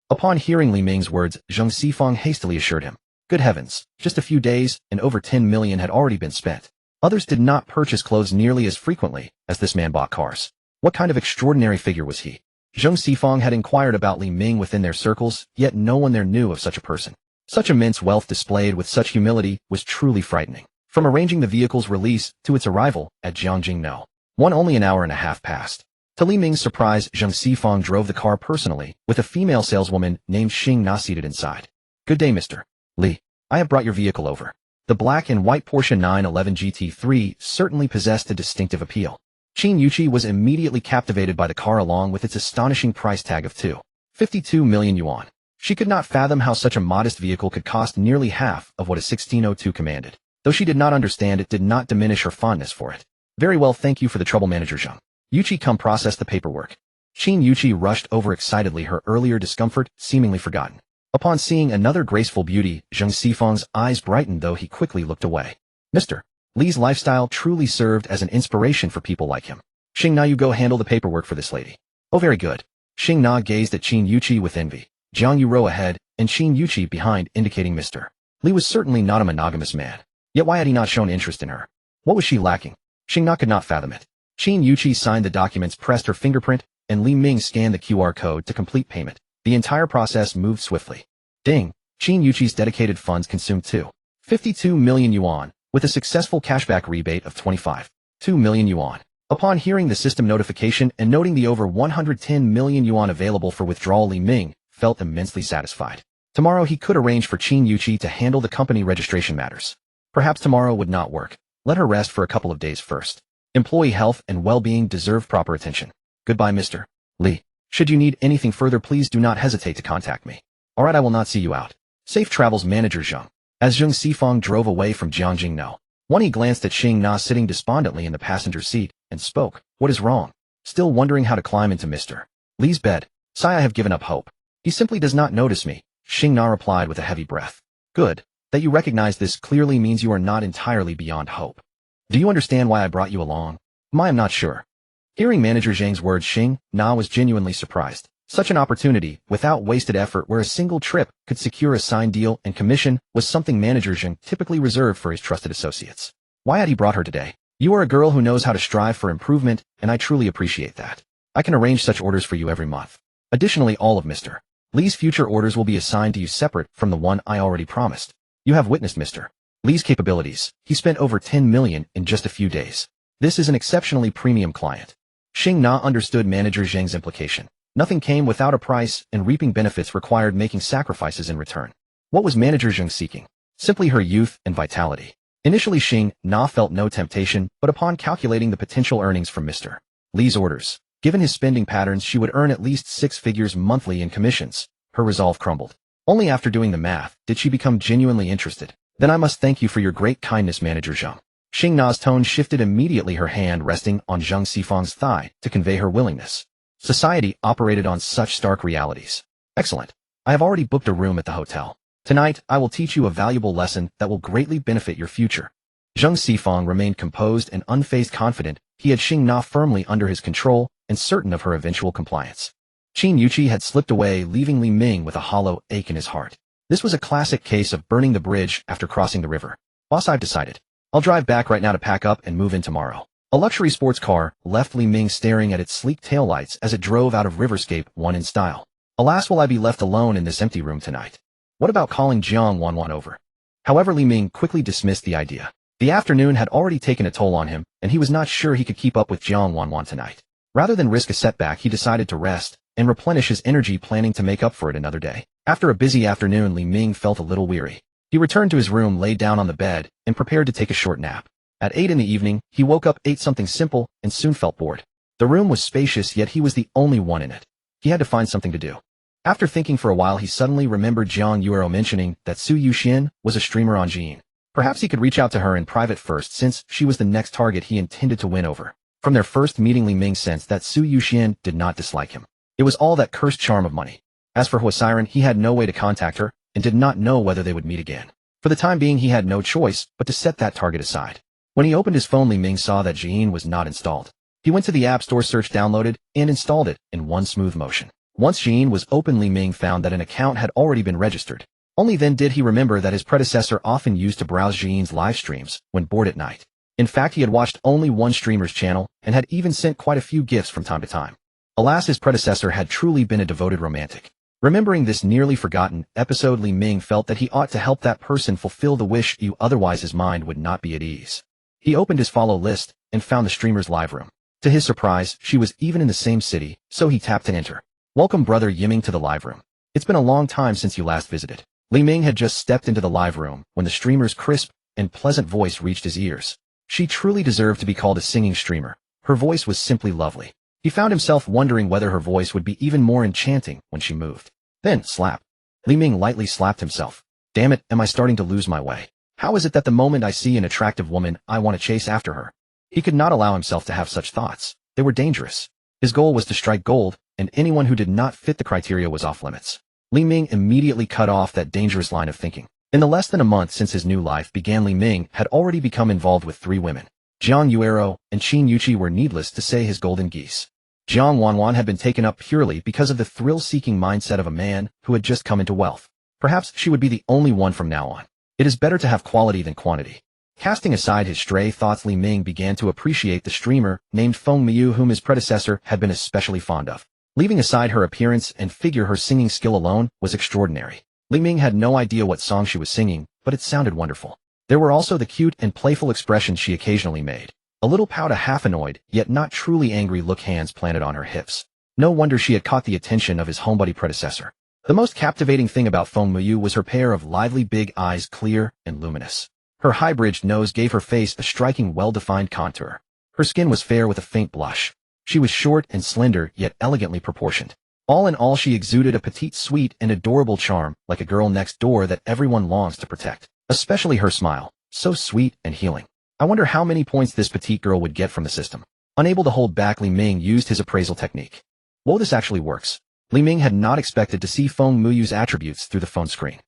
Upon hearing Li Ming's words, Zhang Sifang hastily assured him. Good heavens, just a few days and over 10 million had already been spent. Others did not purchase clothes nearly as frequently as this man bought cars. What kind of extraordinary figure was he? Zhang Sifang had inquired about Li Ming within their circles, yet no one there knew of such a person. Such immense wealth displayed with such humility was truly frightening. From arranging the vehicle's release to its arrival at Jiangjing No. 1, only an hour and a half passed. To Li Ming's surprise, Zhang Sifang drove the car personally, with a female saleswoman named Xing Na seated inside. Good day, Mr. Li. I have brought your vehicle over. The black and white Porsche 911 GT3 certainly possessed a distinctive appeal. Qin Yuqi was immediately captivated by the car, along with its astonishing price tag of 52 million yuan. She could not fathom how such a modest vehicle could cost nearly half of what a 1602 commanded. Though she did not understand, it did not diminish her fondness for it. Very well, thank you for the trouble, Manager Zhang. Yuqi, come process the paperwork. Qin Yuqi rushed over excitedly, her earlier discomfort seemingly forgotten. Upon seeing another graceful beauty, Zhang Sifang's eyes brightened, though he quickly looked away. Mr. Li's lifestyle truly served as an inspiration for people like him. Xing Na, you go handle the paperwork for this lady. Oh, very good. Xing Na gazed at Qin Yuqi with envy. Jiang Yuro ahead, and Qin Yuqi behind, indicating Mr. Li was certainly not a monogamous man. Yet why had he not shown interest in her? What was she lacking? Xing Na could not fathom it. Qin Yuqi signed the documents, pressed her fingerprint, and Li Ming scanned the QR code to complete payment. The entire process moved swiftly. Ding! Qin Yuqi's dedicated funds consumed 52 million yuan, with a successful cashback rebate of 2 million yuan. Upon hearing the system notification and noting the over 110 million yuan available for withdrawal, Li Ming felt immensely satisfied. Tomorrow he could arrange for Qin Yuqi to handle the company registration matters. Perhaps tomorrow would not work. Let her rest for a couple of days first. Employee health and well-being deserve proper attention. Goodbye, Mr. Li. Should you need anything further, please do not hesitate to contact me. Alright, I will not see you out. Safe travels, Manager Zhang. As Zhang Sifang drove away from Jiangjing No. 1, he glanced at Xing Na sitting despondently in the passenger seat and spoke. What is wrong? Still wondering how to climb into Mr. Li's bed. Sigh, I have given up hope. He simply does not notice me. Xing Na replied with a heavy breath. Good. That you recognize this clearly means you are not entirely beyond hope. Do you understand why I brought you along? I am not sure. Hearing Manager Zhang's words, Xing Na was genuinely surprised. Such an opportunity, without wasted effort where a single trip could secure a signed deal and commission, was something Manager Zhang typically reserved for his trusted associates. Why had he brought her today? You are a girl who knows how to strive for improvement, and I truly appreciate that. I can arrange such orders for you every month. Additionally, all of Mr. Lee's future orders will be assigned to you separate from the one I already promised. You have witnessed Mr. Lee's capabilities. He spent over 10 million in just a few days. This is an exceptionally premium client. Xing Na understood Manager Zhang's implication. Nothing came without a price, and reaping benefits required making sacrifices in return. What was Manager Zhang seeking? Simply her youth and vitality. Initially, Xing Na felt no temptation, but upon calculating the potential earnings from Mr. Lee's orders, given his spending patterns, she would earn at least 6 figures monthly in commissions. Her resolve crumbled. Only after doing the math did she become genuinely interested. Then I must thank you for your great kindness, Manager Zhang. Xing Na's tone shifted immediately, her hand resting on Zhang Xifang's thigh to convey her willingness. Society operated on such stark realities. Excellent. I have already booked a room at the hotel. Tonight, I will teach you a valuable lesson that will greatly benefit your future. Zhang Xifang remained composed and unfazed, confident he had Xing Na firmly under his control and certain of her eventual compliance. Qin Yuqi had slipped away, leaving Li Ming with a hollow ache in his heart. This was a classic case of burning the bridge after crossing the river. Boss, I've decided. I'll drive back right now to pack up and move in tomorrow. A luxury sports car left Li Ming staring at its sleek taillights as it drove out of Riverscape 1 in style. Alas, will I be left alone in this empty room tonight? What about calling Jiang Wanwan over? However, Li Ming quickly dismissed the idea. The afternoon had already taken a toll on him, and he was not sure he could keep up with Jiang Wanwan tonight. Rather than risk a setback, he decided to rest and replenish his energy, planning to make up for it another day. After a busy afternoon, Li Ming felt a little weary. He returned to his room, laid down on the bed, and prepared to take a short nap. At 8 in the evening, he woke up, ate something simple, and soon felt bored. The room was spacious, yet he was the only one in it. He had to find something to do. After thinking for a while, he suddenly remembered Jiang Yuero mentioning that Su Yuxian was a streamer on Jin. Perhaps he could reach out to her in private first, since she was the next target he intended to win over. From their first meeting, Li Ming sensed that Su Yuxian did not dislike him. It was all that cursed charm of money. As for Hua Siren, he had no way to contact her, and did not know whether they would meet again. For the time being, he had no choice but to set that target aside. When he opened his phone, Li Ming saw that Jin was not installed. He went to the App Store, searched, downloaded, and installed it in one smooth motion. Once Jin was open, Li Ming found that an account had already been registered. Only then did he remember that his predecessor often used to browse Jin's live streams when bored at night. In fact, he had watched only one streamer's channel and had even sent quite a few gifts from time to time. Alas, his predecessor had truly been a devoted romantic. Remembering this nearly forgotten episode, Li Ming felt that he ought to help that person fulfill the wish, otherwise his mind would not be at ease. He opened his follow list and found the streamer's live room. To his surprise, she was even in the same city, so he tapped to enter. Welcome, brother Yiming, to the live room. It's been a long time since you last visited. Li Ming had just stepped into the live room when the streamer's crisp and pleasant voice reached his ears. She truly deserved to be called a singing streamer. Her voice was simply lovely. He found himself wondering whether her voice would be even more enchanting when she moved. Then, slap. Li Ming lightly slapped himself. Damn it, am I starting to lose my way? How is it that the moment I see an attractive woman, I want to chase after her? He could not allow himself to have such thoughts. They were dangerous. His goal was to strike gold, and anyone who did not fit the criteria was off limits. Li Ming immediately cut off that dangerous line of thinking. In the less than a month since his new life began, Li Ming had already become involved with 3 women. Jiang Yuero and Qin Yuqi were, needless to say, his golden geese. Jiang Wanwan had been taken up purely because of the thrill-seeking mindset of a man who had just come into wealth. Perhaps she would be the only one from now on. It is better to have quality than quantity. Casting aside his stray thoughts, Li Ming began to appreciate the streamer named Feng Miyu, whom his predecessor had been especially fond of. Leaving aside her appearance and figure, her singing skill alone was extraordinary. Li Ming had no idea what song she was singing, but it sounded wonderful. There were also the cute and playful expressions she occasionally made. A little pout, a half annoyed, yet not truly angry look, hands planted on her hips. No wonder she had caught the attention of his homebody predecessor. The most captivating thing about Feng Miyu was her pair of lively big eyes, clear and luminous. Her high-bridged nose gave her face a striking, well-defined contour. Her skin was fair with a faint blush. She was short and slender, yet elegantly proportioned. All in all, she exuded a petite, sweet, and adorable charm, like a girl next door that everyone longs to protect. Especially her smile, so sweet and healing. I wonder how many points this petite girl would get from the system. Unable to hold back, Li Ming used his appraisal technique. Whoa, this actually works. Li Ming had not expected to see Feng Muyu's attributes through the phone screen.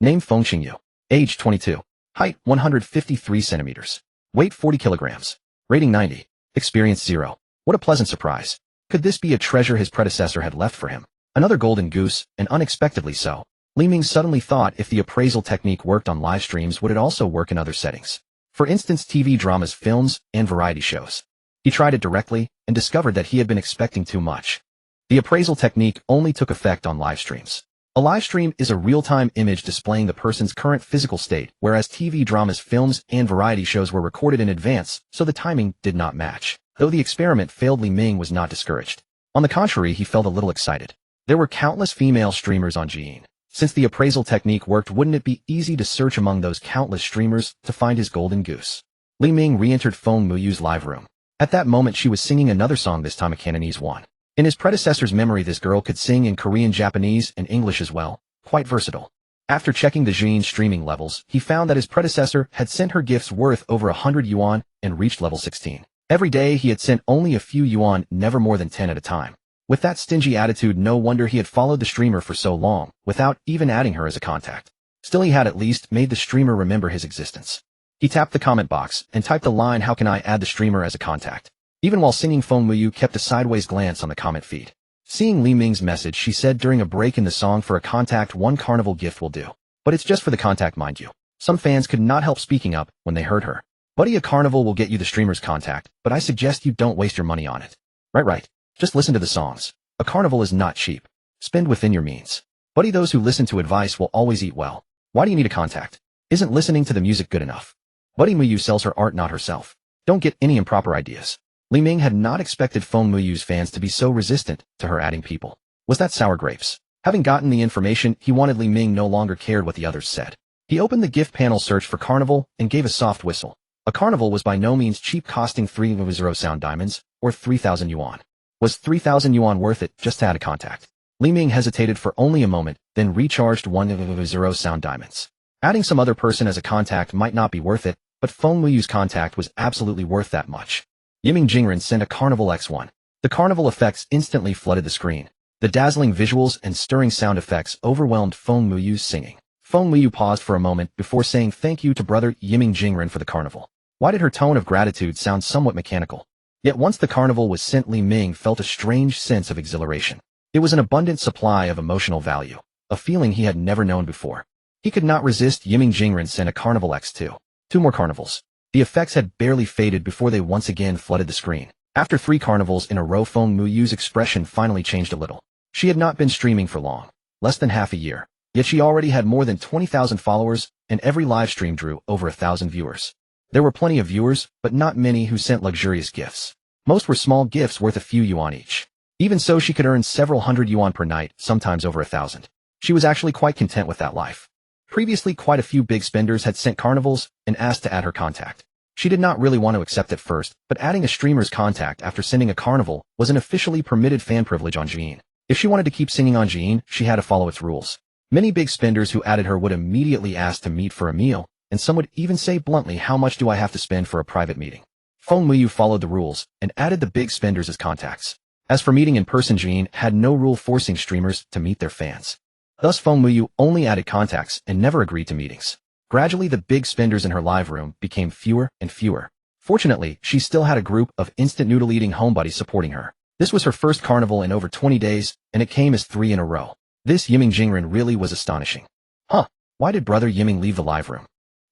Name Feng Qingyu. Age 22. Height 153 centimeters. Weight 40 kilograms. Rating 90. Experience 0. What a pleasant surprise. Could this be a treasure his predecessor had left for him? Another golden goose, and unexpectedly so. Li Ming suddenly thought if the appraisal technique worked on live streams, would it also work in other settings? For instance, TV dramas, films, and variety shows. He tried it directly and discovered that he had been expecting too much. The appraisal technique only took effect on live streams. A live stream is a real-time image displaying the person's current physical state, whereas TV dramas, films, and variety shows were recorded in advance, so the timing did not match. Though the experiment failed, Li Ming was not discouraged. On the contrary, he felt a little excited. There were countless female streamers on Zhiying. Since the appraisal technique worked, wouldn't it be easy to search among those countless streamers to find his golden goose? Li Ming re-entered Feng Muyu's live room. At that moment, she was singing another song, this time a Cantonese one. In his predecessor's memory, this girl could sing in Korean, Japanese, and English as well. Quite versatile. After checking the Zhiying streaming levels, he found that his predecessor had sent her gifts worth over 100 yuan and reached level 16. Every day he had sent only a few yuan, never more than 10 at a time. With that stingy attitude, no wonder he had followed the streamer for so long, without even adding her as a contact. Still, he had at least made the streamer remember his existence. He tapped the comment box and typed the line, "How can I add the streamer as a contact?" Even while singing, Feng Muyu kept a sideways glance on the comment feed. Seeing Li Ming's message, she said during a break in the song, "For a contact, one carnival gift will do. But it's just for the contact, mind you." Some fans could not help speaking up when they heard her. "Buddy, a carnival will get you the streamer's contact, but I suggest you don't waste your money on it." Right. Just listen to the songs. A carnival is not cheap. Spend within your means. Buddy, those who listen to advice will always eat well. Why do you need a contact? Isn't listening to the music good enough? Buddy, Muyu sells her art, not herself. Don't get any improper ideas. Li Ming had not expected Feng Muyu's fans to be so resistant to her adding people. Was that sour grapes? Having gotten the information he wanted, Li Ming no longer cared what the others said. He opened the gift panel, searched for carnival, and gave a soft whistle. A carnival was by no means cheap, costing 300 sound diamonds, or 3,000 yuan. Was 3,000 yuan worth it just to add a contact? Li Ming hesitated for only a moment, then recharged 100 sound diamonds. Adding some other person as a contact might not be worth it, but Feng Muyu's contact was absolutely worth that much. Yiming Jingren sent a Carnival X1. The carnival effects instantly flooded the screen. The dazzling visuals and stirring sound effects overwhelmed Feng Muyu's singing. Feng Muyu paused for a moment before saying thank you to brother Yiming Jingren for the carnival. Why did her tone of gratitude sound somewhat mechanical? Yet once the carnival was sent, Li Ming felt a strange sense of exhilaration. It was an abundant supply of emotional value, a feeling he had never known before. He could not resist. Yiming Jingren sent a Carnival X2. 2 more carnivals. The effects had barely faded before they once again flooded the screen. After 3 carnivals in a row, Feng Muyu's expression finally changed a little. She had not been streaming for long, less than half a year, yet she already had more than 20,000 followers, and every live stream drew over 1,000 viewers. There were plenty of viewers, but not many who sent luxurious gifts. Most were small gifts worth a few yuan each. Even so, she could earn several hundred yuan per night, sometimes over 1,000. She was actually quite content with that life. Previously, quite a few big spenders had sent carnivals and asked to add her contact. She did not really want to accept at first, but adding a streamer's contact after sending a carnival was an officially permitted fan privilege on Zhiying. If she wanted to keep singing on Zhiying, she had to follow its rules. Many big spenders who added her would immediately ask to meet for a meal, and some would even say bluntly, "How much do I have to spend for a private meeting?" Feng Muyu followed the rules and added the big spenders as contacts. As for meeting in person, Zhiying had no rule forcing streamers to meet their fans. Thus, Feng Muyu only added contacts and never agreed to meetings. Gradually, the big spenders in her live room became fewer and fewer. Fortunately, she still had a group of instant noodle-eating homebuddies supporting her. This was her first carnival in over 20 days, and it came as 3 in a row. This Yiming Jingren really was astonishing. Why did brother Yiming leave the live room?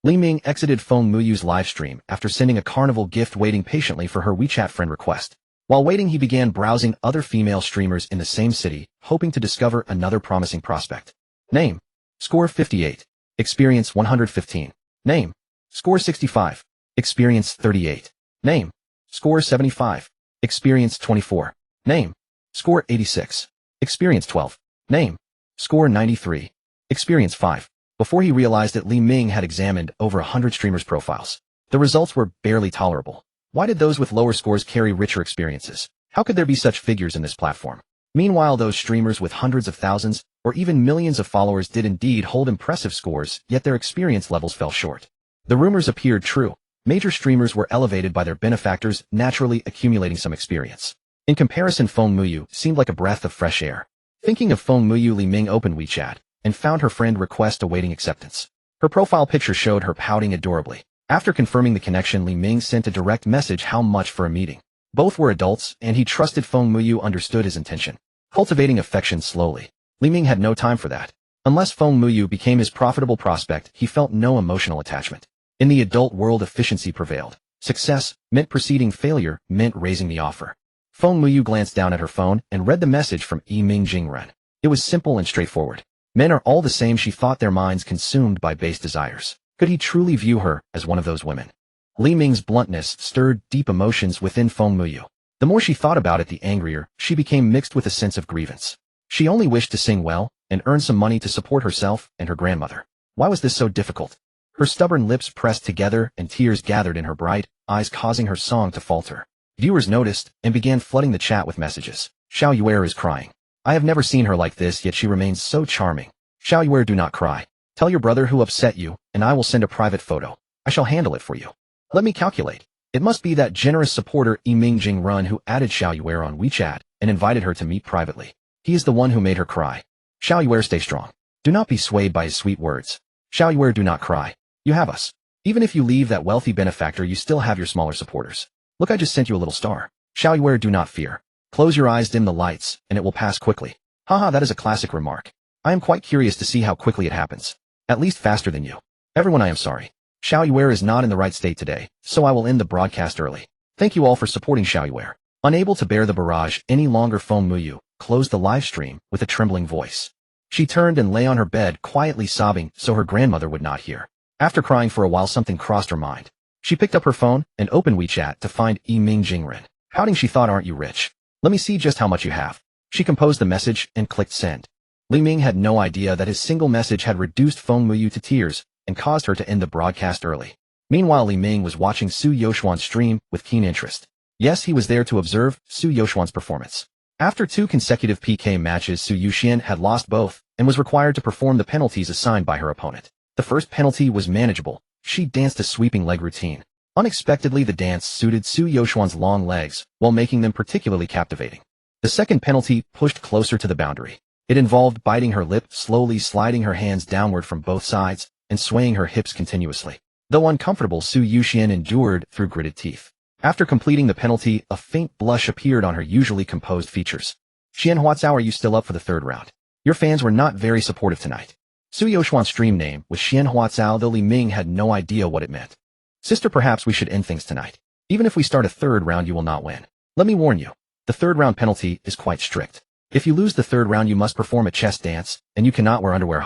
Li Ming exited Feng Muyu's live stream after sending a carnival gift, waiting patiently for her WeChat friend request. While waiting, he began browsing other female streamers in the same city, hoping to discover another promising prospect. Name: Score 58. Experience 115. Name: Score 65. Experience 38. Name: Score 75. Experience 24. Name: Score 86. Experience 12. Name: Score 93. Experience 5. Before he realized that Li Ming had examined over 100 streamers' profiles. The results were barely tolerable. Why did those with lower scores carry richer experiences? How could there be such figures in this platform? Meanwhile, those streamers with hundreds of thousands, or even millions of followers did indeed hold impressive scores, yet their experience levels fell short. The rumors appeared true. Major streamers were elevated by their benefactors, naturally accumulating some experience. In comparison, Feng Muyu seemed like a breath of fresh air. Thinking of Feng Muyu, Li Ming opened WeChat and found her friend request awaiting acceptance. Her profile picture showed her pouting adorably. After confirming the connection, Li Ming sent a direct message how much for a meeting. Both were adults, and he trusted Feng Muyu understood his intention. Cultivating affection slowly. Li Ming had no time for that. Unless Feng Muyu became his profitable prospect, he felt no emotional attachment. In the adult world, efficiency prevailed. Success meant preceding failure, meant raising the offer. Feng Muyu glanced down at her phone and read the message from Yiming Jingren. It was simple and straightforward. Men are all the same, she thought, their minds consumed by base desires. Could he truly view her as one of those women? Li Ming's bluntness stirred deep emotions within Feng Muyu. The more she thought about it, the angrier she became, mixed with a sense of grievance. She only wished to sing well and earn some money to support herself and her grandmother. Why was this so difficult? Her stubborn lips pressed together and tears gathered in her bright eyes, causing her song to falter. Viewers noticed and began flooding the chat with messages. Xiao Yuer is crying. I have never seen her like this, yet she remains so charming. Xiao Yuer, do not cry. Tell your brother who upset you, and I will send a private photo. I shall handle it for you. Let me calculate. It must be that generous supporter Yiming Jingrun who added Xiao Yuer on WeChat and invited her to meet privately. He is the one who made her cry. Xiao Yuer, stay strong. Do not be swayed by his sweet words. Xiao Yuer, do not cry. You have us. Even if you leave that wealthy benefactor, you still have your smaller supporters. Look, I just sent you a little star. Xiao Yuer, do not fear. Close your eyes, dim the lights, and it will pass quickly. Haha, that is a classic remark. I am quite curious to see how quickly it happens. At least faster than you. Everyone, I am sorry. Xiao Yuer is not in the right state today, so I will end the broadcast early. Thank you all for supporting Xiao Yuer. Unable to bear the barrage any longer, Feng Muyu closed the live stream with a trembling voice. She turned and lay on her bed, quietly sobbing so her grandmother would not hear. After crying for a while, something crossed her mind. She picked up her phone and opened WeChat to find Yiming Jingren. Pouting, she thought, aren't you rich? Let me see just how much you have. She composed the message and clicked send. Li Ming had no idea that his single message had reduced Feng Muyu to tears and caused her to end the broadcast early. Meanwhile, Li Ming was watching Su Youxuan's stream with keen interest. Yes, he was there to observe Su Youxuan's performance. After 2 consecutive PK matches, Su Youxian had lost both and was required to perform the penalties assigned by her opponent. The first penalty was manageable. She danced a sweeping leg routine. Unexpectedly, the dance suited Su Youxuan's long legs while making them particularly captivating. The second penalty pushed closer to the boundary. It involved biting her lip, slowly sliding her hands downward from both sides, and swaying her hips continuously. Though uncomfortable, Su Youxian endured through gritted teeth. After completing the penalty, a faint blush appeared on her usually composed features. Xian Huatsao, are you still up for the third round? Your fans were not very supportive tonight. Su Youxuan's stream name was Xian Huatsao, though Li Ming had no idea what it meant. Sister, perhaps we should end things tonight. Even if we start a third round, you will not win. Let me warn you. The third round penalty is quite strict. If you lose the third round, you must perform a chest dance, and you cannot wear underwear.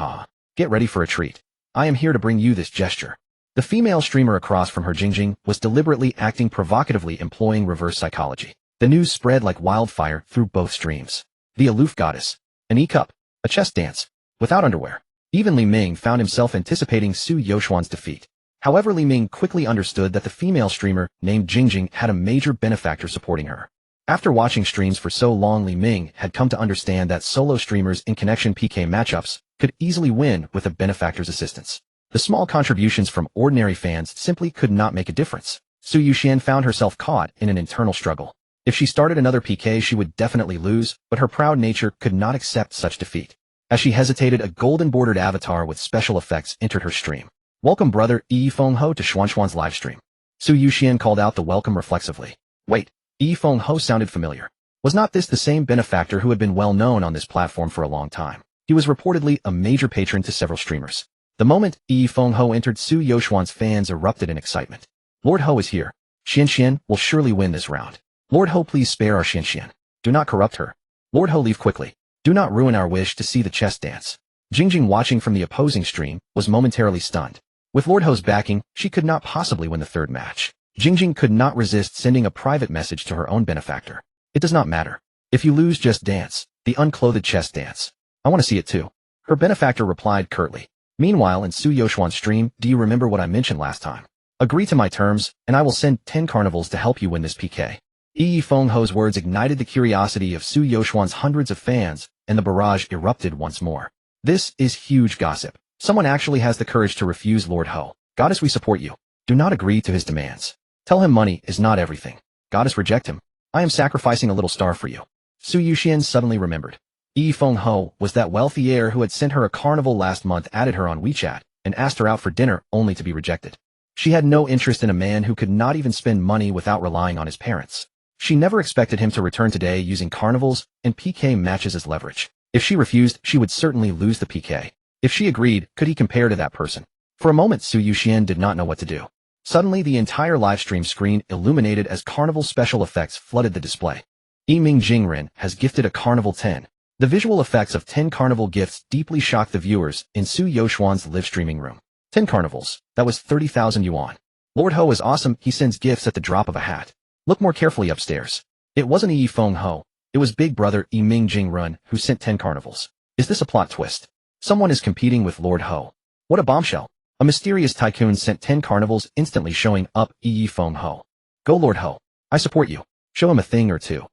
Get ready for a treat. I am here to bring you this gesture. The female streamer across from her, Jingjing, was deliberately acting provocatively, employing reverse psychology. The news spread like wildfire through both streams. The aloof goddess. An e-cup. A chest dance. Without underwear. Even Li Ming found himself anticipating Su Youxuan's defeat. However, Li Ming quickly understood that the female streamer named Jingjing had a major benefactor supporting her. After watching streams for so long, Li Ming had come to understand that solo streamers in connection PK matchups could easily win with a benefactor's assistance. The small contributions from ordinary fans simply could not make a difference. Su Youxian found herself caught in an internal struggle. If she started another PK, she would definitely lose, but her proud nature could not accept such defeat. As she hesitated, a golden-bordered avatar with special effects entered her stream. Welcome, brother Yi Fengho, to Xuanxuan's livestream. Su Youxian called out the welcome reflexively. Wait. Yi Fengho sounded familiar. Was not this the same benefactor who had been well known on this platform for a long time? He was reportedly a major patron to several streamers. The moment Yi Fengho entered, Su Youxuan's fans erupted in excitement. Lord Ho is here. Xian will surely win this round. Lord Ho, please spare our Xian. Do not corrupt her. Lord Ho, leave quickly. Do not ruin our wish to see the chess dance. Jingjing, watching from the opposing stream, was momentarily stunned. With Lord Ho's backing, she could not possibly win the third match. Jingjing could not resist sending a private message to her own benefactor. It does not matter. If you lose, just dance. The unclothed chess dance. I want to see it too. Her benefactor replied curtly. Meanwhile, in Su Youxuan's stream, do you remember what I mentioned last time? Agree to my terms, and I will send 10 carnivals to help you win this PK. Yi Fengho's words ignited the curiosity of Su Youxuan's hundreds of fans, and the barrage erupted once more. This is huge gossip. Someone actually has the courage to refuse Lord Ho. Goddess, we support you. Do not agree to his demands. Tell him money is not everything. Goddess, reject him. I am sacrificing a little star for you. Su Youxian suddenly remembered. Yi Feng-ho was that wealthy heir who had sent her a carnival last month, added her on WeChat, and asked her out for dinner only to be rejected. She had no interest in a man who could not even spend money without relying on his parents. She never expected him to return today using carnivals and PK matches as leverage. If she refused, she would certainly lose the PK. If she agreed, could he compare to that person? For a moment, Su Yuxian did not know what to do. Suddenly, the entire livestream screen illuminated as carnival special effects flooded the display. Yiming Jingren has gifted a Carnival 10. The visual effects of 10 carnival gifts deeply shocked the viewers in Su Yoxuan's live streaming room. 10 carnivals. That was 30,000 yuan. Lord Ho is awesome. He sends gifts at the drop of a hat. Look more carefully upstairs. It wasn't Yi Feng-ho. It was big brother Yiming Jingren who sent 10 carnivals. Is this a plot twist? Someone is competing with Lord Ho. What a bombshell. A mysterious tycoon sent 10 carnivals, instantly showing up Yi Feng-ho. Go Lord Ho. I support you. Show him a thing or two.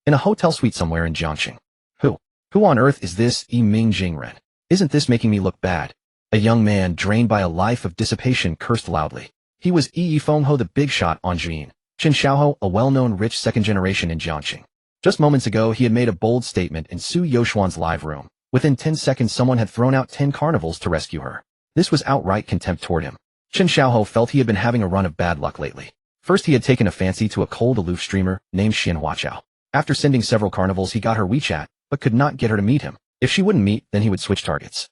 In a hotel suite somewhere in Jiangxing. Who on earth is this Yiming Jingren? Isn't this making me look bad? A young man drained by a life of dissipation cursed loudly. He was Yi Feng-ho, the big shot on Jin. Chen Xiaoho, a well-known rich second generation in Jiangxing. Just moments ago, he had made a bold statement in Su Yoxuan's live room. Within 10 seconds, someone had thrown out 10 carnivals to rescue her. This was outright contempt toward him. Chen Xiaoho felt he had been having a run of bad luck lately. First, he had taken a fancy to a cold, aloof streamer named Xian Huaqiao. After sending several carnivals, he got her WeChat, but could not get her to meet him. If she wouldn't meet, then he would switch targets.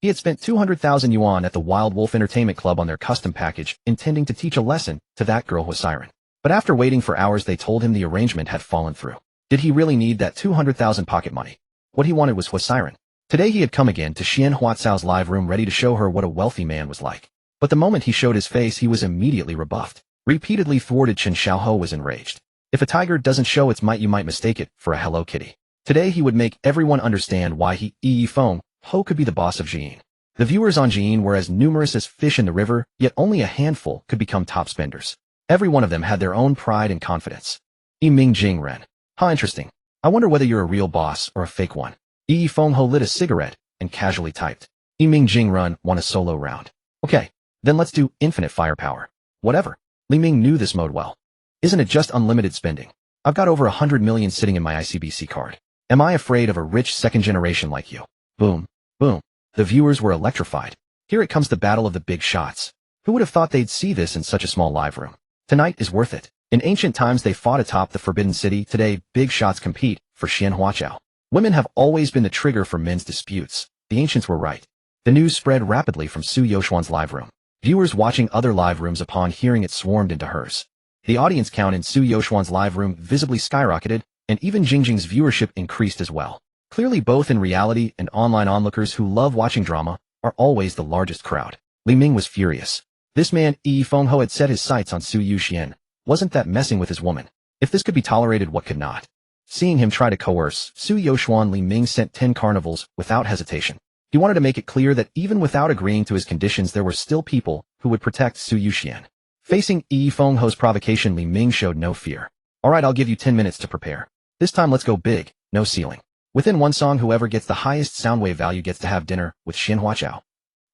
He had spent 200,000 yuan at the Wild Wolf Entertainment Club on their custom package, intending to teach a lesson to that girl Huasiren. But after waiting for hours, they told him the arrangement had fallen through. Did he really need that 200,000 pocket money? What he wanted was Huasiren. Today he had come again to Xian Huacao's live room, ready to show her what a wealthy man was like. But the moment he showed his face, he was immediately rebuffed. Repeatedly thwarted, Chen Xiaoho was enraged. If a tiger doesn't show its might, you might mistake it for a Hello Kitty. Today he would make everyone understand why Yi Feng-ho could be the boss of Jin. The viewers on Jin were as numerous as fish in the river, yet only a handful could become top spenders. Every one of them had their own pride and confidence. Yiming Jingren. How interesting. I wonder whether you're a real boss or a fake one. Yi Feng-ho lit a cigarette and casually typed. Yiming Jingren won a solo round. Okay, then let's do infinite firepower. Whatever. Li Ming knew this mode well. Isn't it just unlimited spending? I've got over 100 million sitting in my ICBC card. Am I afraid of a rich second generation like you? Boom. Boom. The viewers were electrified. Here it comes, the battle of the big shots. Who would have thought they'd see this in such a small live room? Tonight is worth it. In ancient times they fought atop the Forbidden City. Today, big shots compete for Xian Huaqiao. Women have always been the trigger for men's disputes. The ancients were right. The news spread rapidly from Su Yoxuan's live room. Viewers watching other live rooms upon hearing it swarmed into hers. The audience count in Su Yoxuan's live room visibly skyrocketed, and even Jingjing's viewership increased as well. Clearly, both in reality and online, onlookers who love watching drama are always the largest crowd. Li Ming was furious. This man, Yi Feng-ho, had set his sights on Su Yuxian. Wasn't that messing with his woman? If this could be tolerated, what could not? Seeing him try to coerce Su Yoxuan, Li Ming sent 10 carnivals without hesitation. He wanted to make it clear that even without agreeing to his conditions, there were still people who would protect Su Yuxian. Facing Yi Feng-ho's provocation, Li Ming showed no fear. Alright, I'll give you 10 minutes to prepare. This time let's go big, no ceiling. Within one song, whoever gets the highest sound wave value gets to have dinner with Xian Huaqiao.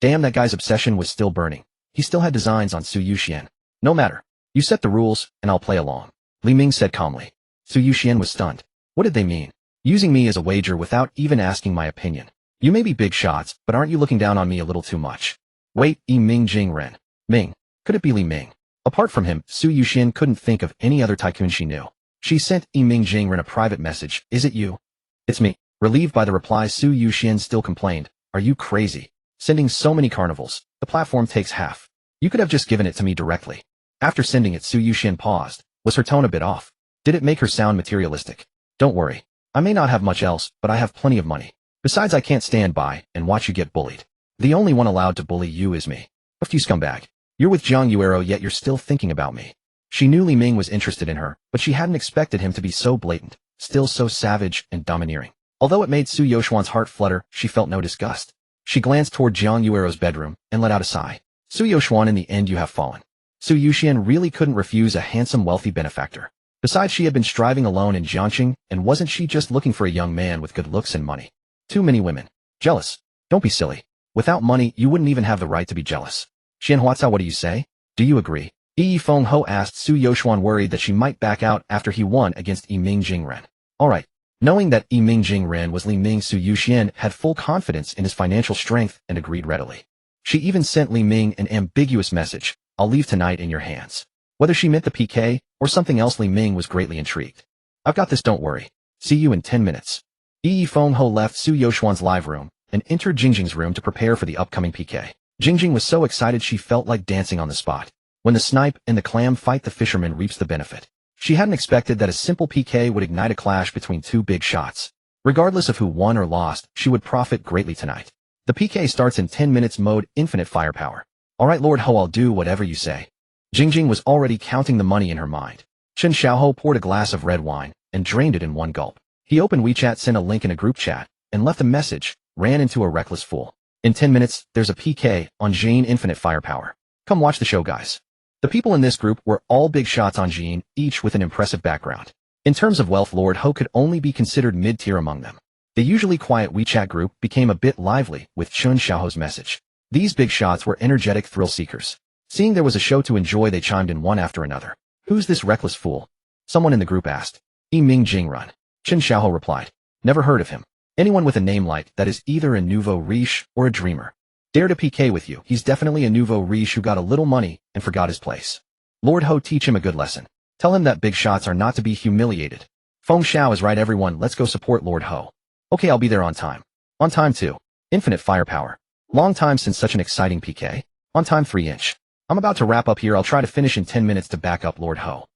Damn, that guy's obsession was still burning. He still had designs on Su Yuxian. No matter. You set the rules, and I'll play along. Li Ming said calmly. Su Yuxian was stunned. What did they mean? Using me as a wager without even asking my opinion. You may be big shots, but aren't you looking down on me a little too much? Wait, Yiming Jingren. Ming. Could it be Li Ming? Apart from him, Su Yuxian couldn't think of any other tycoon she knew. She sent Yiming Jingren a private message. Is it you? It's me. Relieved by the reply, Su Yuxian still complained. Are you crazy? Sending so many carnivals. The platform takes half. You could have just given it to me directly. After sending it, Su Yuxian paused. Was her tone a bit off? Did it make her sound materialistic? Don't worry. I may not have much else, but I have plenty of money. Besides, I can't stand by and watch you get bullied. The only one allowed to bully you is me. F you, scumbag. You're with Zhang Yuero, yet you're still thinking about me. She knew Li Ming was interested in her, but she hadn't expected him to be so blatant, still so savage and domineering. Although it made Su Yoxuan's heart flutter, she felt no disgust. She glanced toward Zhang Yuero's bedroom and let out a sigh. Su Yoxuan, in the end you have fallen. Su Yuxian really couldn't refuse a handsome, wealthy benefactor. Besides, she had been striving alone in Jiangxing, and wasn't she just looking for a young man with good looks and money? Too many women. Jealous. Don't be silly. Without money, you wouldn't even have the right to be jealous. Xian Huaca, what do you say? Do you agree? Yi Feng-ho asked Su Yoxuan, worried that she might back out after he won against Yiming Jingren. Alright, Knowing that Ming Jingren was Li Ming, Su Yuxian had full confidence in his financial strength and agreed readily. She even sent Li Ming an ambiguous message, "I'll leave tonight in your hands." Whether she meant the PK or something else, Li Ming was greatly intrigued. "I've got this, don't worry. See you in 10 minutes. Yi Fengho left Su Youxuan's live room and entered Jingjing's room to prepare for the upcoming PK. Jingjing was so excited she felt like dancing on the spot. When the snipe and the clam fight, the fisherman reaps the benefit. She hadn't expected that a simple PK would ignite a clash between two big shots. Regardless of who won or lost, she would profit greatly tonight. The PK starts in 10 minutes mode, infinite firepower. "Alright Lord Ho, I'll do whatever you say." Jingjing was already counting the money in her mind. Chen Xiaoho poured a glass of red wine and drained it in one gulp. He opened WeChat, sent a link in a group chat, and left a message, "Ran into a reckless fool. In 10 minutes, there's a PK on Jane, infinite firepower. Come watch the show, guys." The people in this group were all big shots on Jane, each with an impressive background. In terms of wealth, Lord Ho could only be considered mid-tier among them. The usually quiet WeChat group became a bit lively with Chen Xiaoho's message. These big shots were energetic thrill seekers. Seeing there was a show to enjoy, they chimed in one after another. "Who's this reckless fool?" Someone in the group asked. "Ming Jingrun." Chen Xiaoho replied. "Never heard of him. Anyone with a name like that is either a nouveau riche or a dreamer. Dare to PK with you, he's definitely a nouveau riche who got a little money and forgot his place. Lord Ho, teach him a good lesson. Tell him that big shots are not to be humiliated. Feng Xiao is right, everyone, let's go support Lord Ho." "Okay, I'll be there on time." "On time too. Infinite firepower. Long time since such an exciting PK. On time 3-inch. I'm about to wrap up here, I'll try to finish in 10 minutes to back up Lord Ho."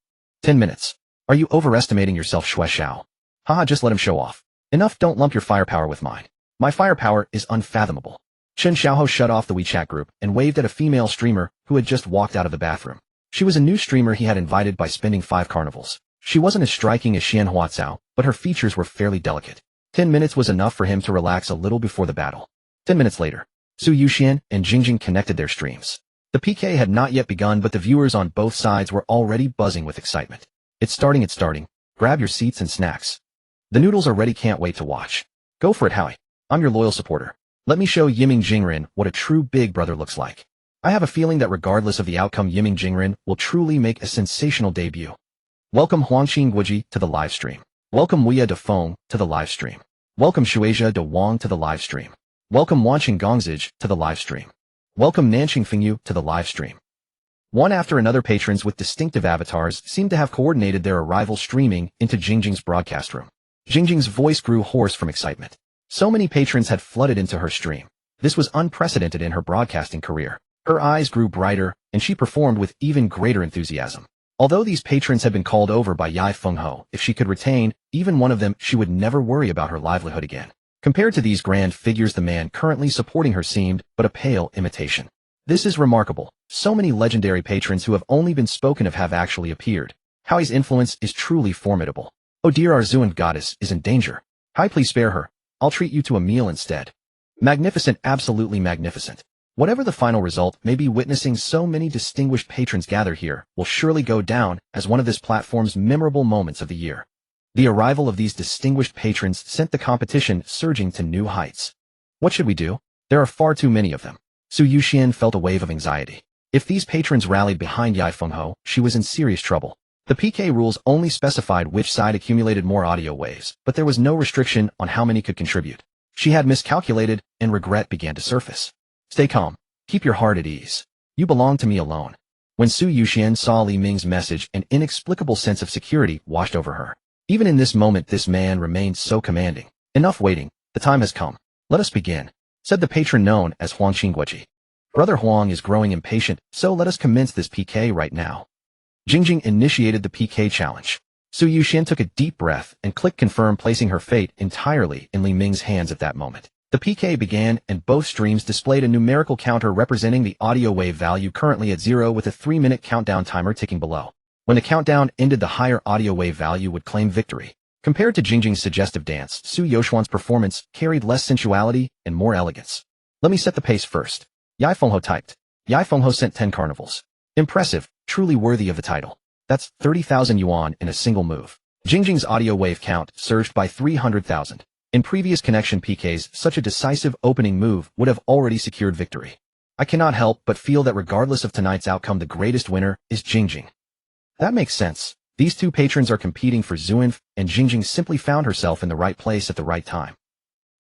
10 minutes. Are you overestimating yourself, Xue Xiao? Haha, just let him show off. Enough, don't lump your firepower with mine. My firepower is unfathomable. Chen Xiaoho shut off the WeChat group and waved at a female streamer who had just walked out of the bathroom. She was a new streamer he had invited by spending 5 carnivals. She wasn't as striking as Xian Huacao, but her features were fairly delicate. 10 minutes was enough for him to relax a little before the battle. 10 minutes later, Su Yuxian and Jingjing connected their streams. The PK had not yet begun, but the viewers on both sides were already buzzing with excitement. It's starting. Grab your seats and snacks. The noodles are ready, can't wait to watch. Go for it, Howie. I'm your loyal supporter. Let me show Yiming Jingren what a true big brother looks like. I have a feeling that regardless of the outcome, Yiming Jingren will truly make a sensational debut. Welcome Huangqing Guoji to the live stream. Welcome Weya De Feng to the live stream. Welcome Shuasia De Wang to the live stream. Welcome Wanqing Gongzij to the live stream. Welcome Nanqing Fengyu to the live stream. One after another, patrons with distinctive avatars seemed to have coordinated their arrival, streaming into Jingjing's broadcast room. Jingjing's voice grew hoarse from excitement. So many patrons had flooded into her stream. This was unprecedented in her broadcasting career. Her eyes grew brighter, and she performed with even greater enthusiasm. Although these patrons had been called over by Yi Fengho, if she could retain even one of them, she would never worry about her livelihood again. Compared to these grand figures, the man currently supporting her seemed but a pale imitation. This is remarkable. So many legendary patrons who have only been spoken of have actually appeared. Howie's influence is truly formidable. Oh dear, our Zuan goddess is in danger. Howie, please spare her. I'll treat you to a meal instead. Magnificent, absolutely magnificent. Whatever the final result may be, witnessing so many distinguished patrons gather here will surely go down as one of this platform's memorable moments of the year. The arrival of these distinguished patrons sent the competition surging to new heights. What should we do? There are far too many of them. Su Yuxian felt a wave of anxiety. If these patrons rallied behind Yi Fengho, she was in serious trouble. The PK rules only specified which side accumulated more audio waves, but there was no restriction on how many could contribute. She had miscalculated, and regret began to surface. Stay calm. Keep your heart at ease. You belong to me alone. When Su Yuxian saw Li Ming's message, an inexplicable sense of security washed over her. Even in this moment, this man remained so commanding. Enough waiting. The time has come. Let us begin, said the patron known as Huangqing Guoji. Brother Huang is growing impatient, so let us commence this PK right now. Jingjing initiated the PK challenge. Su Yuxian took a deep breath and clicked confirm, placing her fate entirely in Li Ming's hands at that moment. The PK began, and both streams displayed a numerical counter representing the audio wave value currently at 0, with a 3-minute countdown timer ticking below. When the countdown ended, the higher audio wave value would claim victory. Compared to Jingjing's suggestive dance, Su Youxuan's performance carried less sensuality and more elegance. Let me set the pace first. Yi Fengho typed. Yi Fengho sent 10 carnivals. Impressive, truly worthy of the title. That's 30,000 yuan in a single move. Jingjing's audio wave count surged by 300,000. In previous connection PKs, such a decisive opening move would have already secured victory. I cannot help but feel that regardless of tonight's outcome, the greatest winner is Jingjing. That makes sense. These two patrons are competing for Zuinf, and Jingjing simply found herself in the right place at the right time.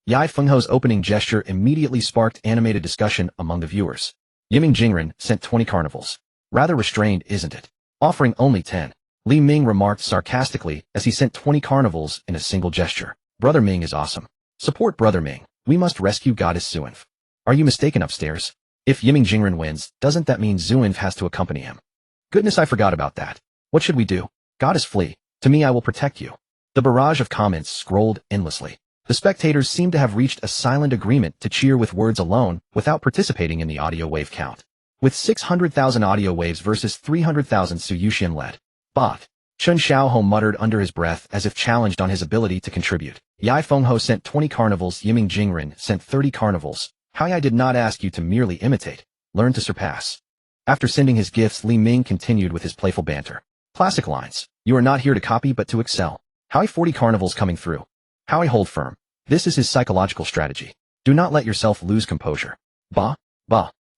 Yai Fengho's opening gesture immediately sparked animated discussion among the viewers. Yiming Jingren sent 20 carnivals. Rather restrained, isn't it? Offering only 10. Li Ming remarked sarcastically as he sent 20 carnivals in a single gesture. Brother Ming is awesome. Support Brother Ming. We must rescue Goddess Zuinf. Are you mistaken upstairs? If Yiming Jingren wins, doesn't that mean Zuinf has to accompany him? Goodness, I forgot about that. What should we do? Goddess flee. To me, I will protect you. The barrage of comments scrolled endlessly. The spectators seemed to have reached a silent agreement to cheer with words alone without participating in the audio wave count. With 600,000 audio waves versus 300,000, Su Yuxian led. But Chen Xiaohou muttered under his breath as if challenged on his ability to contribute. Yai Fengho sent 20 carnivals, Yiming Jingren sent 30 carnivals. I did not ask you to merely imitate. Learn to surpass. After sending his gifts, Li Ming continued with his playful banter. Classic lines. You are not here to copy but to excel. 40 carnivals coming through. Hold firm. This is his psychological strategy. Do not let yourself lose composure. Bah.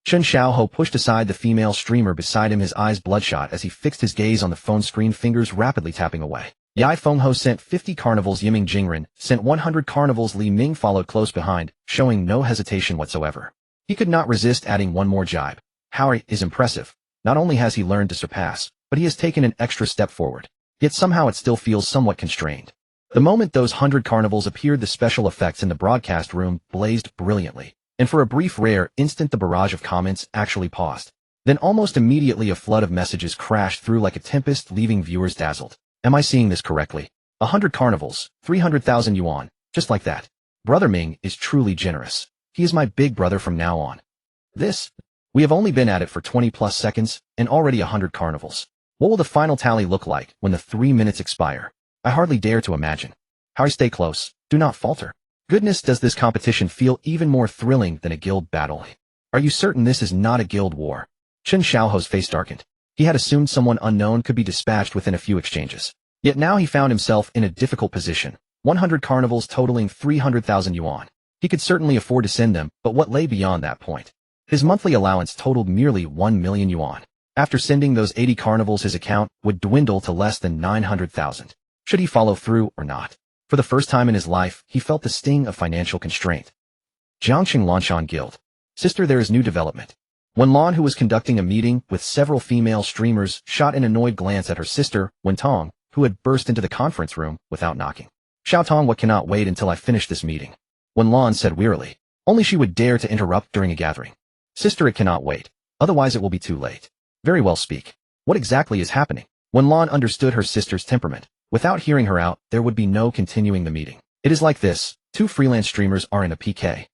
Chen Xiaohou pushed aside the female streamer beside him, his eyes bloodshot as he fixed his gaze on the phone screen, fingers rapidly tapping away. Yai Fengho sent 50 carnivals, Yiming Jingren sent 100 carnivals, Li Ming followed close behind, showing no hesitation whatsoever. He could not resist adding one more jibe. Howie is impressive. Not only has he learned to surpass, but he has taken an extra step forward. Yet somehow it still feels somewhat constrained. The moment those 100 carnivals appeared, the special effects in the broadcast room blazed brilliantly. And for a brief rare instant the barrage of comments actually paused. Then almost immediately a flood of messages crashed through like a tempest, leaving viewers dazzled. Am I seeing this correctly? 100 carnivals, 300,000 yuan, just like that. Brother Ming is truly generous. He is my big brother from now on. We have only been at it for 20 plus seconds, and already 100 carnivals. What will the final tally look like when the 3 minutes expire? I hardly dare to imagine. Stay close, do not falter. Goodness, does this competition feel even more thrilling than a guild battle? Are you certain this is not a guild war? Chen Xiaohou's face darkened. He had assumed someone unknown could be dispatched within a few exchanges. Yet now he found himself in a difficult position. 100 carnivals totaling 300,000 yuan. He could certainly afford to send them, but what lay beyond that point? His monthly allowance totaled merely 1 million yuan. After sending those 80 carnivals, his account would dwindle to less than 900,000. Should he follow through or not? For the first time in his life, he felt the sting of financial constraint. Jiangxing Lanshan Guild. Sister, there is new development. Wen Lan, who was conducting a meeting with several female streamers, shot an annoyed glance at her sister, Wen Tong, who had burst into the conference room without knocking. Xiao Tong, what, cannot wait until I finish this meeting. Wen Lan said wearily. Only she would dare to interrupt during a gathering. Sister, it cannot wait. Otherwise it will be too late. Very well, speak. What exactly is happening? Wen Lan understood her sister's temperament. Without hearing her out, there would be no continuing the meeting. It is like this. 2 freelance streamers are in a PK.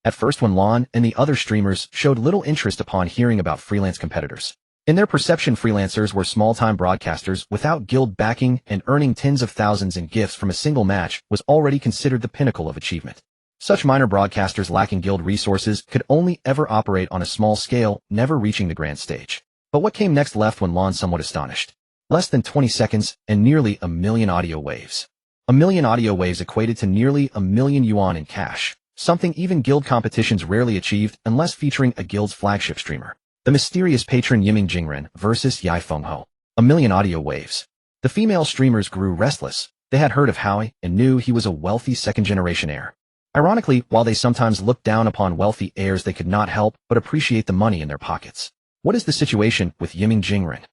At first, Wen Lan and the other streamers showed little interest upon hearing about freelance competitors. In their perception, freelancers were small-time broadcasters without guild backing, and earning tens of thousands in gifts from a single match was already considered the pinnacle of achievement. Such minor broadcasters lacking guild resources could only ever operate on a small scale, never reaching the grand stage. But what came next left Wen Lan somewhat astonished. Less than 20 seconds, and nearly 1 million audio waves. 1 million audio waves equated to nearly 1 million yuan in cash, something even guild competitions rarely achieved unless featuring a guild's flagship streamer. The mysterious patron Yiming Jingren versus Yai Fengho. 1 million audio waves. The female streamers grew restless. They had heard of Howie and knew he was a wealthy second-generation heir. Ironically, while they sometimes looked down upon wealthy heirs, they could not help but appreciate the money in their pockets. What is the situation with Yiming Jingren?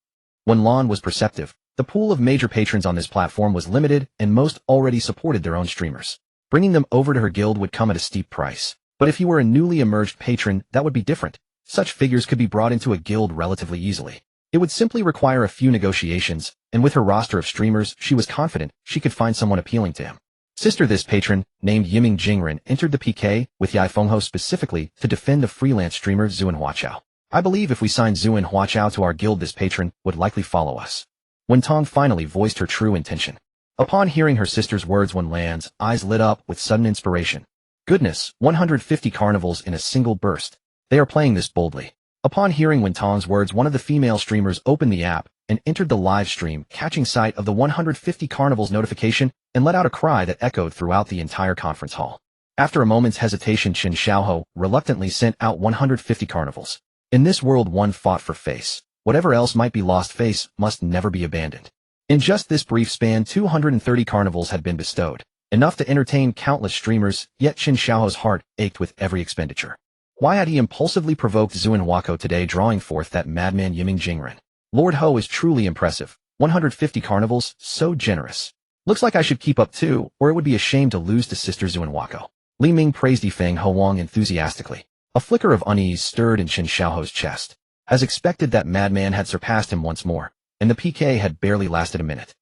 Wen Lan was perceptive. The pool of major patrons on this platform was limited, and most already supported their own streamers. Bringing them over to her guild would come at a steep price. But if you were a newly emerged patron, that would be different. Such figures could be brought into a guild relatively easily. It would simply require a few negotiations, and with her roster of streamers, she was confident she could find someone appealing to him. Sister, this patron, named Yiming Jingren, entered the PK with Yai Fengho specifically to defend the freelance streamer Zuin Huachao. I believe if we sign Zuin Huachao to our guild, this patron would likely follow us. Wen Tong finally voiced her true intention. Upon hearing her sister's words, Wen Lan's eyes lit up with sudden inspiration. Goodness, 150 carnivals in a single burst. They are playing this boldly. Upon hearing Wen Tong's words, one of the female streamers opened the app and entered the live stream, catching sight of the 150 carnivals notification and let out a cry that echoed throughout the entire conference hall. After a moment's hesitation, Chen Xiaohou reluctantly sent out 150 carnivals. In this world, one fought for face. Whatever else might be lost, face must never be abandoned. In just this brief span, 230 carnivals had been bestowed, enough to entertain countless streamers, yet Qin Xiaoho's heart ached with every expenditure. Why had he impulsively provoked Zhuan Huako today, drawing forth that madman Yiming Jingren? Lord Ho is truly impressive. 150 carnivals, so generous. Looks like I should keep up too, or it would be a shame to lose to Sister Zhuan Huako. Li Ming praised Yifeng Huang enthusiastically. A flicker of unease stirred in Qin Xiaoho's chest. As expected, that madman had surpassed him once more, and the PK had barely lasted a minute.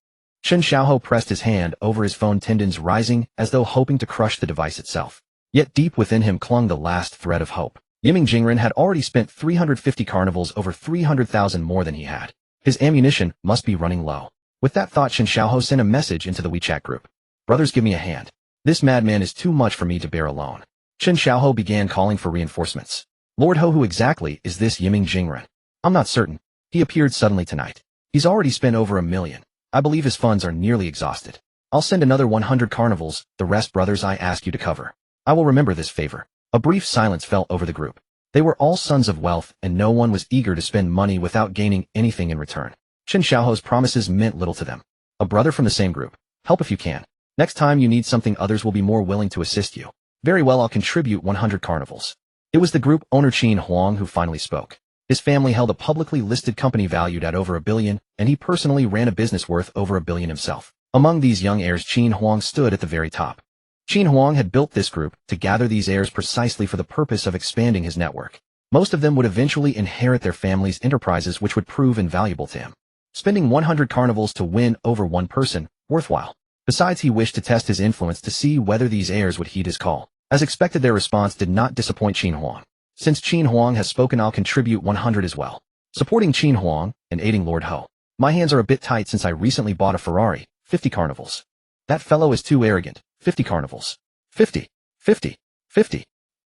Qin Xiaoho pressed his hand over his phone, tendons rising as though hoping to crush the device itself. Yet deep within him clung the last thread of hope. Yiming Jingren had already spent 350 carnivals, over 300,000 more than he had. His ammunition must be running low. With that thought, Qin Xiaoho sent a message into the WeChat group. Brothers, give me a hand. This madman is too much for me to bear alone. Qin Xiaoho began calling for reinforcements. Lord Ho, who exactly is this Yiming Jingren? I'm not certain. He appeared suddenly tonight. He's already spent over 1 million. I believe his funds are nearly exhausted. I'll send another 100 carnivals, the rest, brothers, I ask you to cover. I will remember this favor. A brief silence fell over the group. They were all sons of wealth, and no one was eager to spend money without gaining anything in return. Qin Xiaoho's promises meant little to them. A brother from the same group. Help if you can. Next time you need something, others will be more willing to assist you. Very well, I'll contribute 100 carnivals. It was the group owner Qin Huang who finally spoke. His family held a publicly listed company valued at over $1 billion, and he personally ran a business worth over $1 billion himself. Among these young heirs, Qin Huang stood at the very top. Qin Huang had built this group to gather these heirs precisely for the purpose of expanding his network. Most of them would eventually inherit their family's enterprises, which would prove invaluable to him. Spending 100 carnivals to win over one person, worthwhile. Besides, he wished to test his influence to see whether these heirs would heed his call. As expected, their response did not disappoint Qin Huang. Since Qin Huang has spoken, I'll contribute 100 as well. Supporting Qin Huang and aiding Lord Ho. My hands are a bit tight since I recently bought a Ferrari. 50 carnivals. That fellow is too arrogant. 50 carnivals. 50. 50. 50.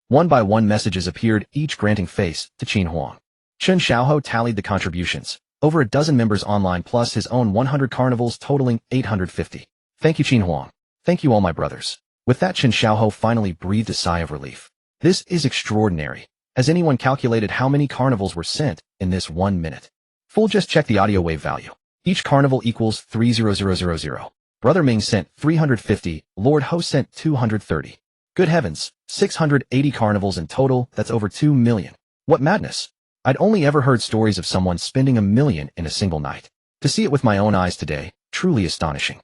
One by one messages appeared, each granting face to Qin Huang. Qin Xiaoho tallied the contributions. Over a dozen members online plus his own 100 carnivals, totaling 850. Thank you, Qin Huang. Thank you, all my brothers. With that, Qin Xiaoho finally breathed a sigh of relief. This is extraordinary. Has anyone calculated how many carnivals were sent in this 1 minute? Full, just check the audio wave value. Each carnival equals 30000. Brother Ming sent 350, Lord Ho sent 230. Good heavens, 680 carnivals in total, that's over 2 million. What madness! I'd only ever heard stories of someone spending 1 million in a single night. To see it with my own eyes today, truly astonishing.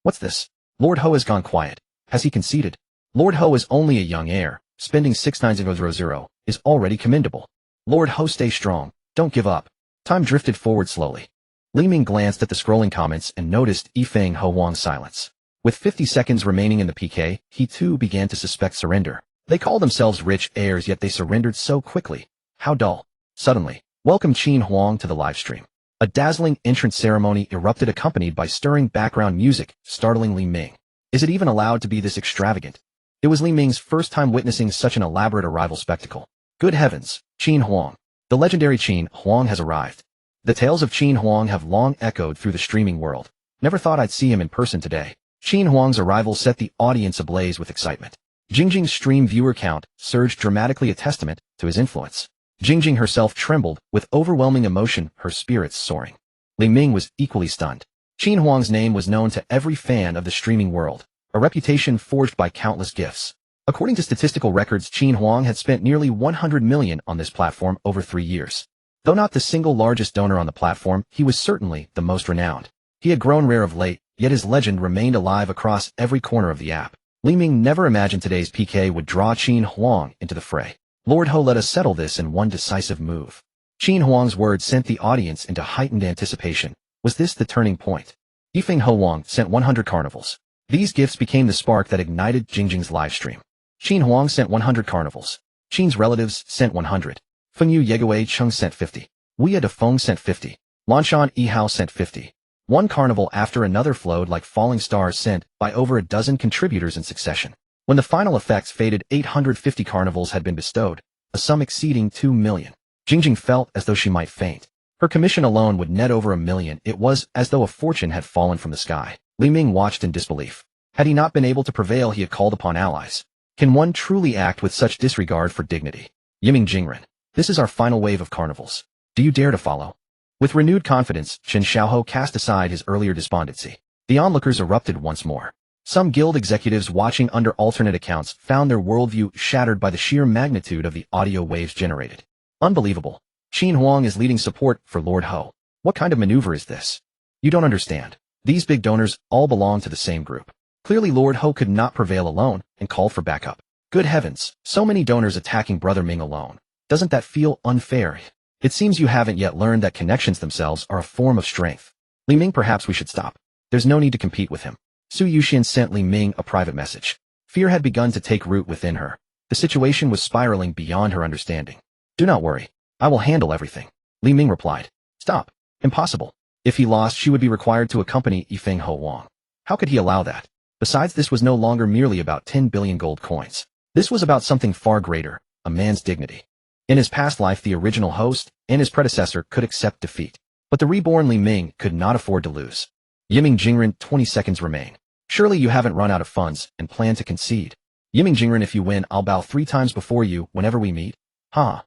What's this? Lord Ho has gone quiet. Has he conceded? Lord Ho is only a young heir. Spending 69000 is already commendable. Lord Ho, stay strong. Don't give up. Time drifted forward slowly. Li Ming glanced at the scrolling comments and noticed Yifeng Huang's silence. With 50 seconds remaining in the PK, he too began to suspect surrender. They call themselves rich heirs, yet they surrendered so quickly. How dull. Suddenly, welcome Qin Huang to the livestream. A dazzling entrance ceremony erupted, accompanied by stirring background music, startling Li Ming. Is it even allowed to be this extravagant? It was Li Ming's first time witnessing such an elaborate arrival spectacle. Good heavens, Qin Huang. The legendary Qin Huang has arrived. The tales of Qin Huang have long echoed through the streaming world. Never thought I'd see him in person today. Qin Huang's arrival set the audience ablaze with excitement. Jingjing's stream viewer count surged dramatically, a testament to his influence. Jingjing herself trembled with overwhelming emotion, her spirits soaring. Li Ming was equally stunned. Qin Huang's name was known to every fan of the streaming world, a reputation forged by countless gifts. According to statistical records, Qin Huang had spent nearly 100 million on this platform over 3 years. Though not the single largest donor on the platform, he was certainly the most renowned. He had grown rare of late, yet his legend remained alive across every corner of the app. Li Ming never imagined today's PK would draw Qin Huang into the fray. Lord Ho, let us settle this in one decisive move. Qin Huang's words sent the audience into heightened anticipation. Was this the turning point? Yifeng Huang sent 100 carnivals. These gifts became the spark that ignited Jingjing's livestream. Qin Huang sent 100 carnivals. Qin's relatives sent 100. Fengyu Yeguei Chung sent 50. Weia Defeng sent 50. Lanshan Yihao sent 50. One carnival after another flowed like falling stars, sent by over a dozen contributors in succession. When the final effects faded, 850 carnivals had been bestowed, a sum exceeding 2 million. Jingjing felt as though she might faint. Her commission alone would net over 1 million. It was as though a fortune had fallen from the sky. Li Ming watched in disbelief. Had he not been able to prevail, he had called upon allies. Can one truly act with such disregard for dignity? Yiming Jingren. This is our final wave of carnivals. Do you dare to follow? With renewed confidence, Chen Xiaohou cast aside his earlier despondency. The onlookers erupted once more. Some guild executives watching under alternate accounts found their worldview shattered by the sheer magnitude of the audio waves generated. Unbelievable. Qin Huang is leading support for Lord Ho. What kind of maneuver is this? You don't understand. These big donors all belong to the same group. Clearly Lord Ho could not prevail alone and called for backup. Good heavens, so many donors attacking Brother Ming alone. Doesn't that feel unfair? It seems you haven't yet learned that connections themselves are a form of strength. Li Ming, perhaps we should stop. There's no need to compete with him. Su Yuxian sent Li Ming a private message. Fear had begun to take root within her. The situation was spiraling beyond her understanding. Do not worry. I will handle everything. Li Ming replied. Stop. Impossible. If he lost, she would be required to accompany Yifeng Ho Wang. How could he allow that? Besides, this was no longer merely about 10 billion gold coins. This was about something far greater, a man's dignity. In his past life, the original host and his predecessor could accept defeat. But the reborn Li Ming could not afford to lose. Yiming Jingren, 20 seconds remain. Surely you haven't run out of funds and plan to concede. Yiming Jingren, if you win, I'll bow 3 times before you whenever we meet. Huh?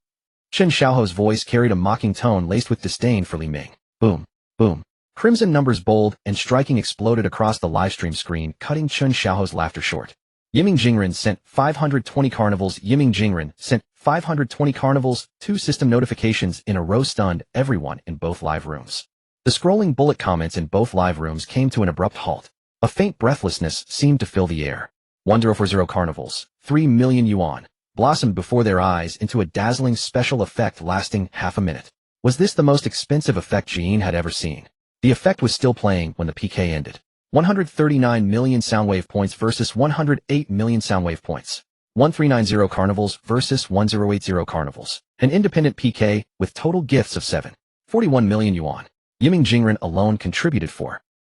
Chen Xiaohou's voice carried a mocking tone laced with disdain for Li Ming. Boom. Boom. Crimson numbers bold and striking exploded across the livestream screen, cutting Chen Xiaohou's laughter short. Yiming Jingren sent 520 carnivals. Yiming Jingren sent 520 carnivals. 2 system notifications in a row stunned everyone in both live rooms. The scrolling bullet comments in both live rooms came to an abrupt halt. A faint breathlessness seemed to fill the air. 1040 carnivals, 3 million yuan, blossomed before their eyes into a dazzling special effect lasting half a minute. Was this the most expensive effect Jin had ever seen? The effect was still playing when the PK ended. 139 million soundwave points versus 108 million soundwave points. 1390 carnivals versus 1080 carnivals. An independent PK with total gifts of 741 million yuan. Yiming Jingren alone contributed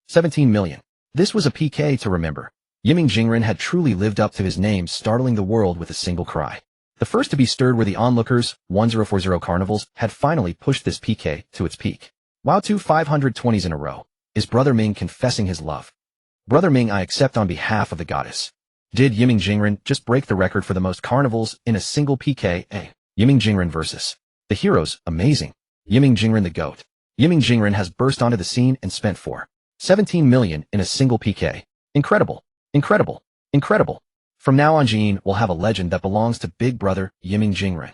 17 million. This was a PK to remember. Yiming Jingren had truly lived up to his name, startling the world with a single cry. The first to be stirred were the onlookers. 1040 carnivals had finally pushed this PK to its peak. Wow, 2 520s in a row. Is Brother Ming confessing his love? Brother Ming, I accept on behalf of the goddess. Did Yiming Jingren just break the record for the most carnivals in a single PK? Yiming Jingren versus the heroes, amazing. Yiming Jingren the GOAT. Yiming Jingren has burst onto the scene and spent 17 million in a single PK. Incredible. Incredible. Incredible. From now on, Jin will have a legend that belongs to Big Brother Yiming Jingren.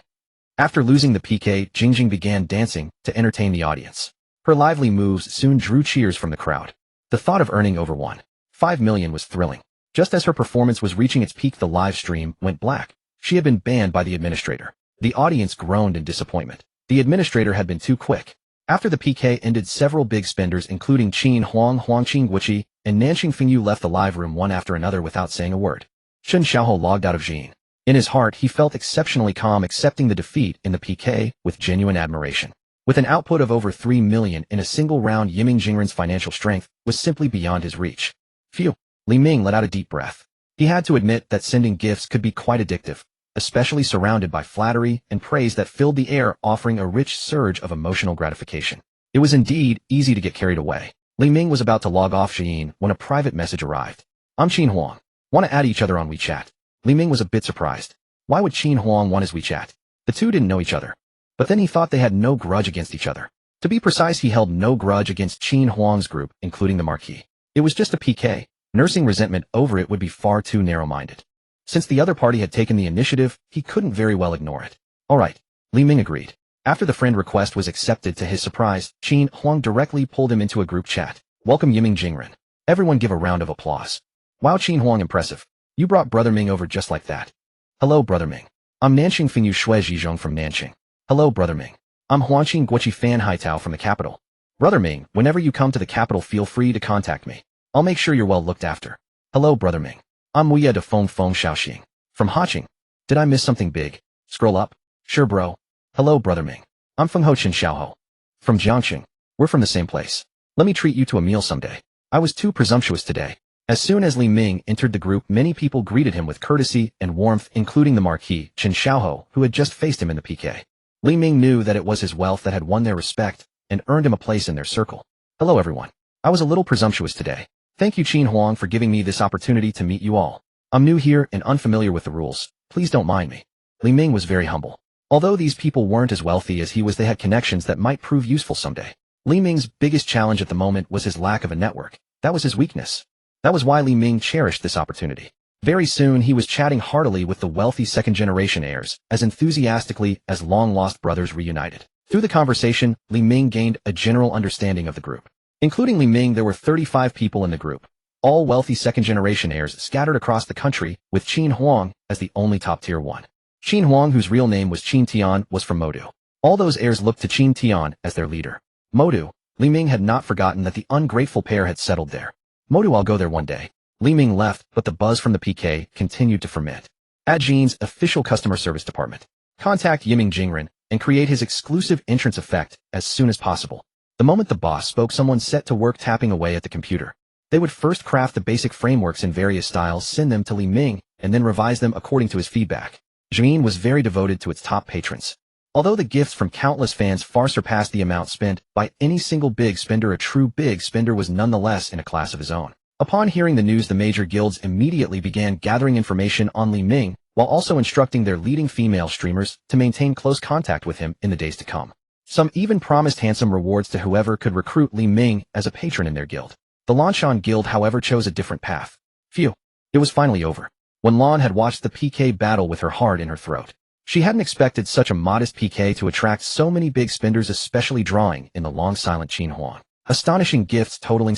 After losing the PK, Jingjing began dancing to entertain the audience. Her lively moves soon drew cheers from the crowd. The thought of earning over 1.5 million was thrilling. Just as her performance was reaching its peak, the live stream went black. She had been banned by the administrator. The audience groaned in disappointment. The administrator had been too quick. After the PK ended, several big spenders including Qin Huang, Huangqing Guiqi, and Nanqing Fengyu left the live room one after another without saying a word. Chen Xiaohou logged out of Jin. In his heart, he felt exceptionally calm, accepting the defeat in the PK with genuine admiration. With an output of over 3 million in a single round, Yiming Jingren's financial strength was simply beyond his reach. Phew. Li Ming let out a deep breath. He had to admit that sending gifts could be quite addictive, especially surrounded by flattery and praise that filled the air, offering a rich surge of emotional gratification. It was indeed easy to get carried away. Li Ming was about to log off Jin when a private message arrived. I'm Qin Huang. Want to add each other on WeChat? Li Ming was a bit surprised. Why would Qin Huang want his WeChat? The two didn't know each other. But then he thought they had no grudge against each other. To be precise, he held no grudge against Qin Huang's group, including the Marquis. It was just a PK. Nursing resentment over it would be far too narrow-minded. Since the other party had taken the initiative, he couldn't very well ignore it. Alright, Li Ming agreed. After the friend request was accepted, to his surprise, Qin Huang directly pulled him into a group chat. Welcome Yiming Jingren. Everyone give a round of applause. Wow, Qin Huang, impressive. You brought Brother Ming over just like that. Hello, Brother Ming. I'm Nanqing Fengyu Shui Zhizhong from Nanqing. Hello, Brother Ming. I'm Huangqing Guiqi Fan Haitao from the capital. Brother Ming, whenever you come to the capital, feel free to contact me. I'll make sure you're well looked after. Hello, Brother Ming. I'm Muya de Feng Feng Shaoxing. From Haching. Did I miss something big? Scroll up. Sure, bro. Hello, Brother Ming. I'm Feng Ho Chen Xiaohou. From Jiangxing. We're from the same place. Let me treat you to a meal someday. I was too presumptuous today. As soon as Li Ming entered the group, many people greeted him with courtesy and warmth, including the Marquis, Chen Xiaohou, who had just faced him in the PK. Li Ming knew that it was his wealth that had won their respect and earned him a place in their circle. Hello, everyone. I was a little presumptuous today. Thank you, Qin Huang, for giving me this opportunity to meet you all. I'm new here and unfamiliar with the rules. Please don't mind me. Li Ming was very humble. Although these people weren't as wealthy as he was, they had connections that might prove useful someday. Li Ming's biggest challenge at the moment was his lack of a network. That was his weakness. That was why Li Ming cherished this opportunity. Very soon he was chatting heartily with the wealthy second-generation heirs, as enthusiastically as long-lost brothers reunited. Through the conversation, Li Ming gained a general understanding of the group. Including Li Ming, there were 35 people in the group, all wealthy second-generation heirs scattered across the country, with Qin Huang as the only top-tier one. Qin Huang, whose real name was Qin Tian, was from Modu. All those heirs looked to Qin Tian as their leader. Modu, Li Ming had not forgotten that the ungrateful pair had settled there. Modu, I'll go there one day. Li Ming left, but the buzz from the PK continued to ferment. At Jin's official customer service department, contact Yiming Jingren and create his exclusive entrance effect as soon as possible. The moment the boss spoke, someone set to work tapping away at the computer. They would first craft the basic frameworks in various styles, send them to Li Ming, and then revise them according to his feedback. Jin was very devoted to its top patrons. Although the gifts from countless fans far surpassed the amount spent by any single big spender, a true big spender was nonetheless in a class of his own. Upon hearing the news, the major guilds immediately began gathering information on Li Ming, while also instructing their leading female streamers to maintain close contact with him in the days to come. Some even promised handsome rewards to whoever could recruit Li Ming as a patron in their guild. The Lanshan Guild, however, chose a different path. Phew. It was finally over. When Lan had watched the PK battle with her heart in her throat. She hadn't expected such a modest PK to attract so many big spenders, especially drawing in the long-silent Qin Huang. Astonishing gifts totaling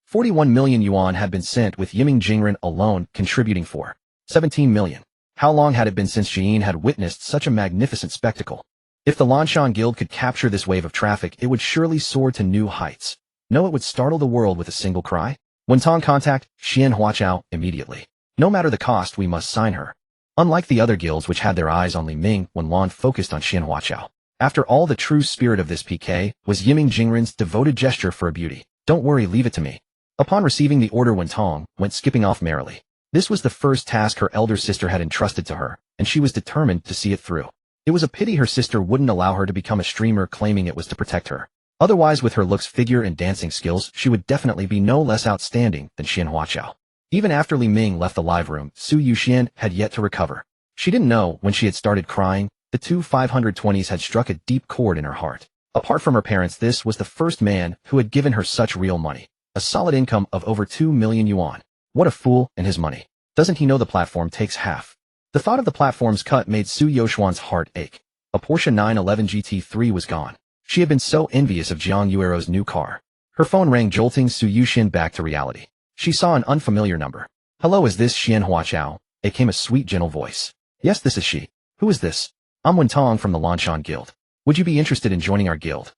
41 million yuan had been sent, with Yiming Jingren alone contributing 17 million. How long had it been since Jin had witnessed such a magnificent spectacle? If the Lanshan Guild could capture this wave of traffic, it would surely soar to new heights. No, it would startle the world with a single cry. When Tong contact Xian Huaqiao immediately. No matter the cost, we must sign her. Unlike the other guilds which had their eyes on Li Ming, when Lan focused on Xian Huaqiao. After all, the true spirit of this PK was Yiming Jingren's devoted gesture for a beauty. Don't worry, leave it to me. Upon receiving the order, Wen Tong went skipping off merrily. This was the first task her elder sister had entrusted to her, and she was determined to see it through. It was a pity her sister wouldn't allow her to become a streamer, claiming it was to protect her. Otherwise, with her looks, figure, and dancing skills, she would definitely be no less outstanding than Xian Huaqiao. Even after Li Ming left the live room, Su Yuxian had yet to recover. She didn't know when she had started crying, the two 520s had struck a deep chord in her heart. Apart from her parents, this was the first man who had given her such real money. A solid income of over 2 million yuan. What a fool and his money. Doesn't he know the platform takes half? The thought of the platform's cut made Su Yoshuan's heart ache. A Porsche 911 GT3 was gone. She had been so envious of Jiang Yuero's new car. Her phone rang, jolting Su Yuxian back to reality. She saw an unfamiliar number. Hello, is this Xian Huaqiao? It came a sweet, gentle voice. Yes, this is she. Who is this? I'm Wen Tong from the Lanshan Guild. Would you be interested in joining our guild?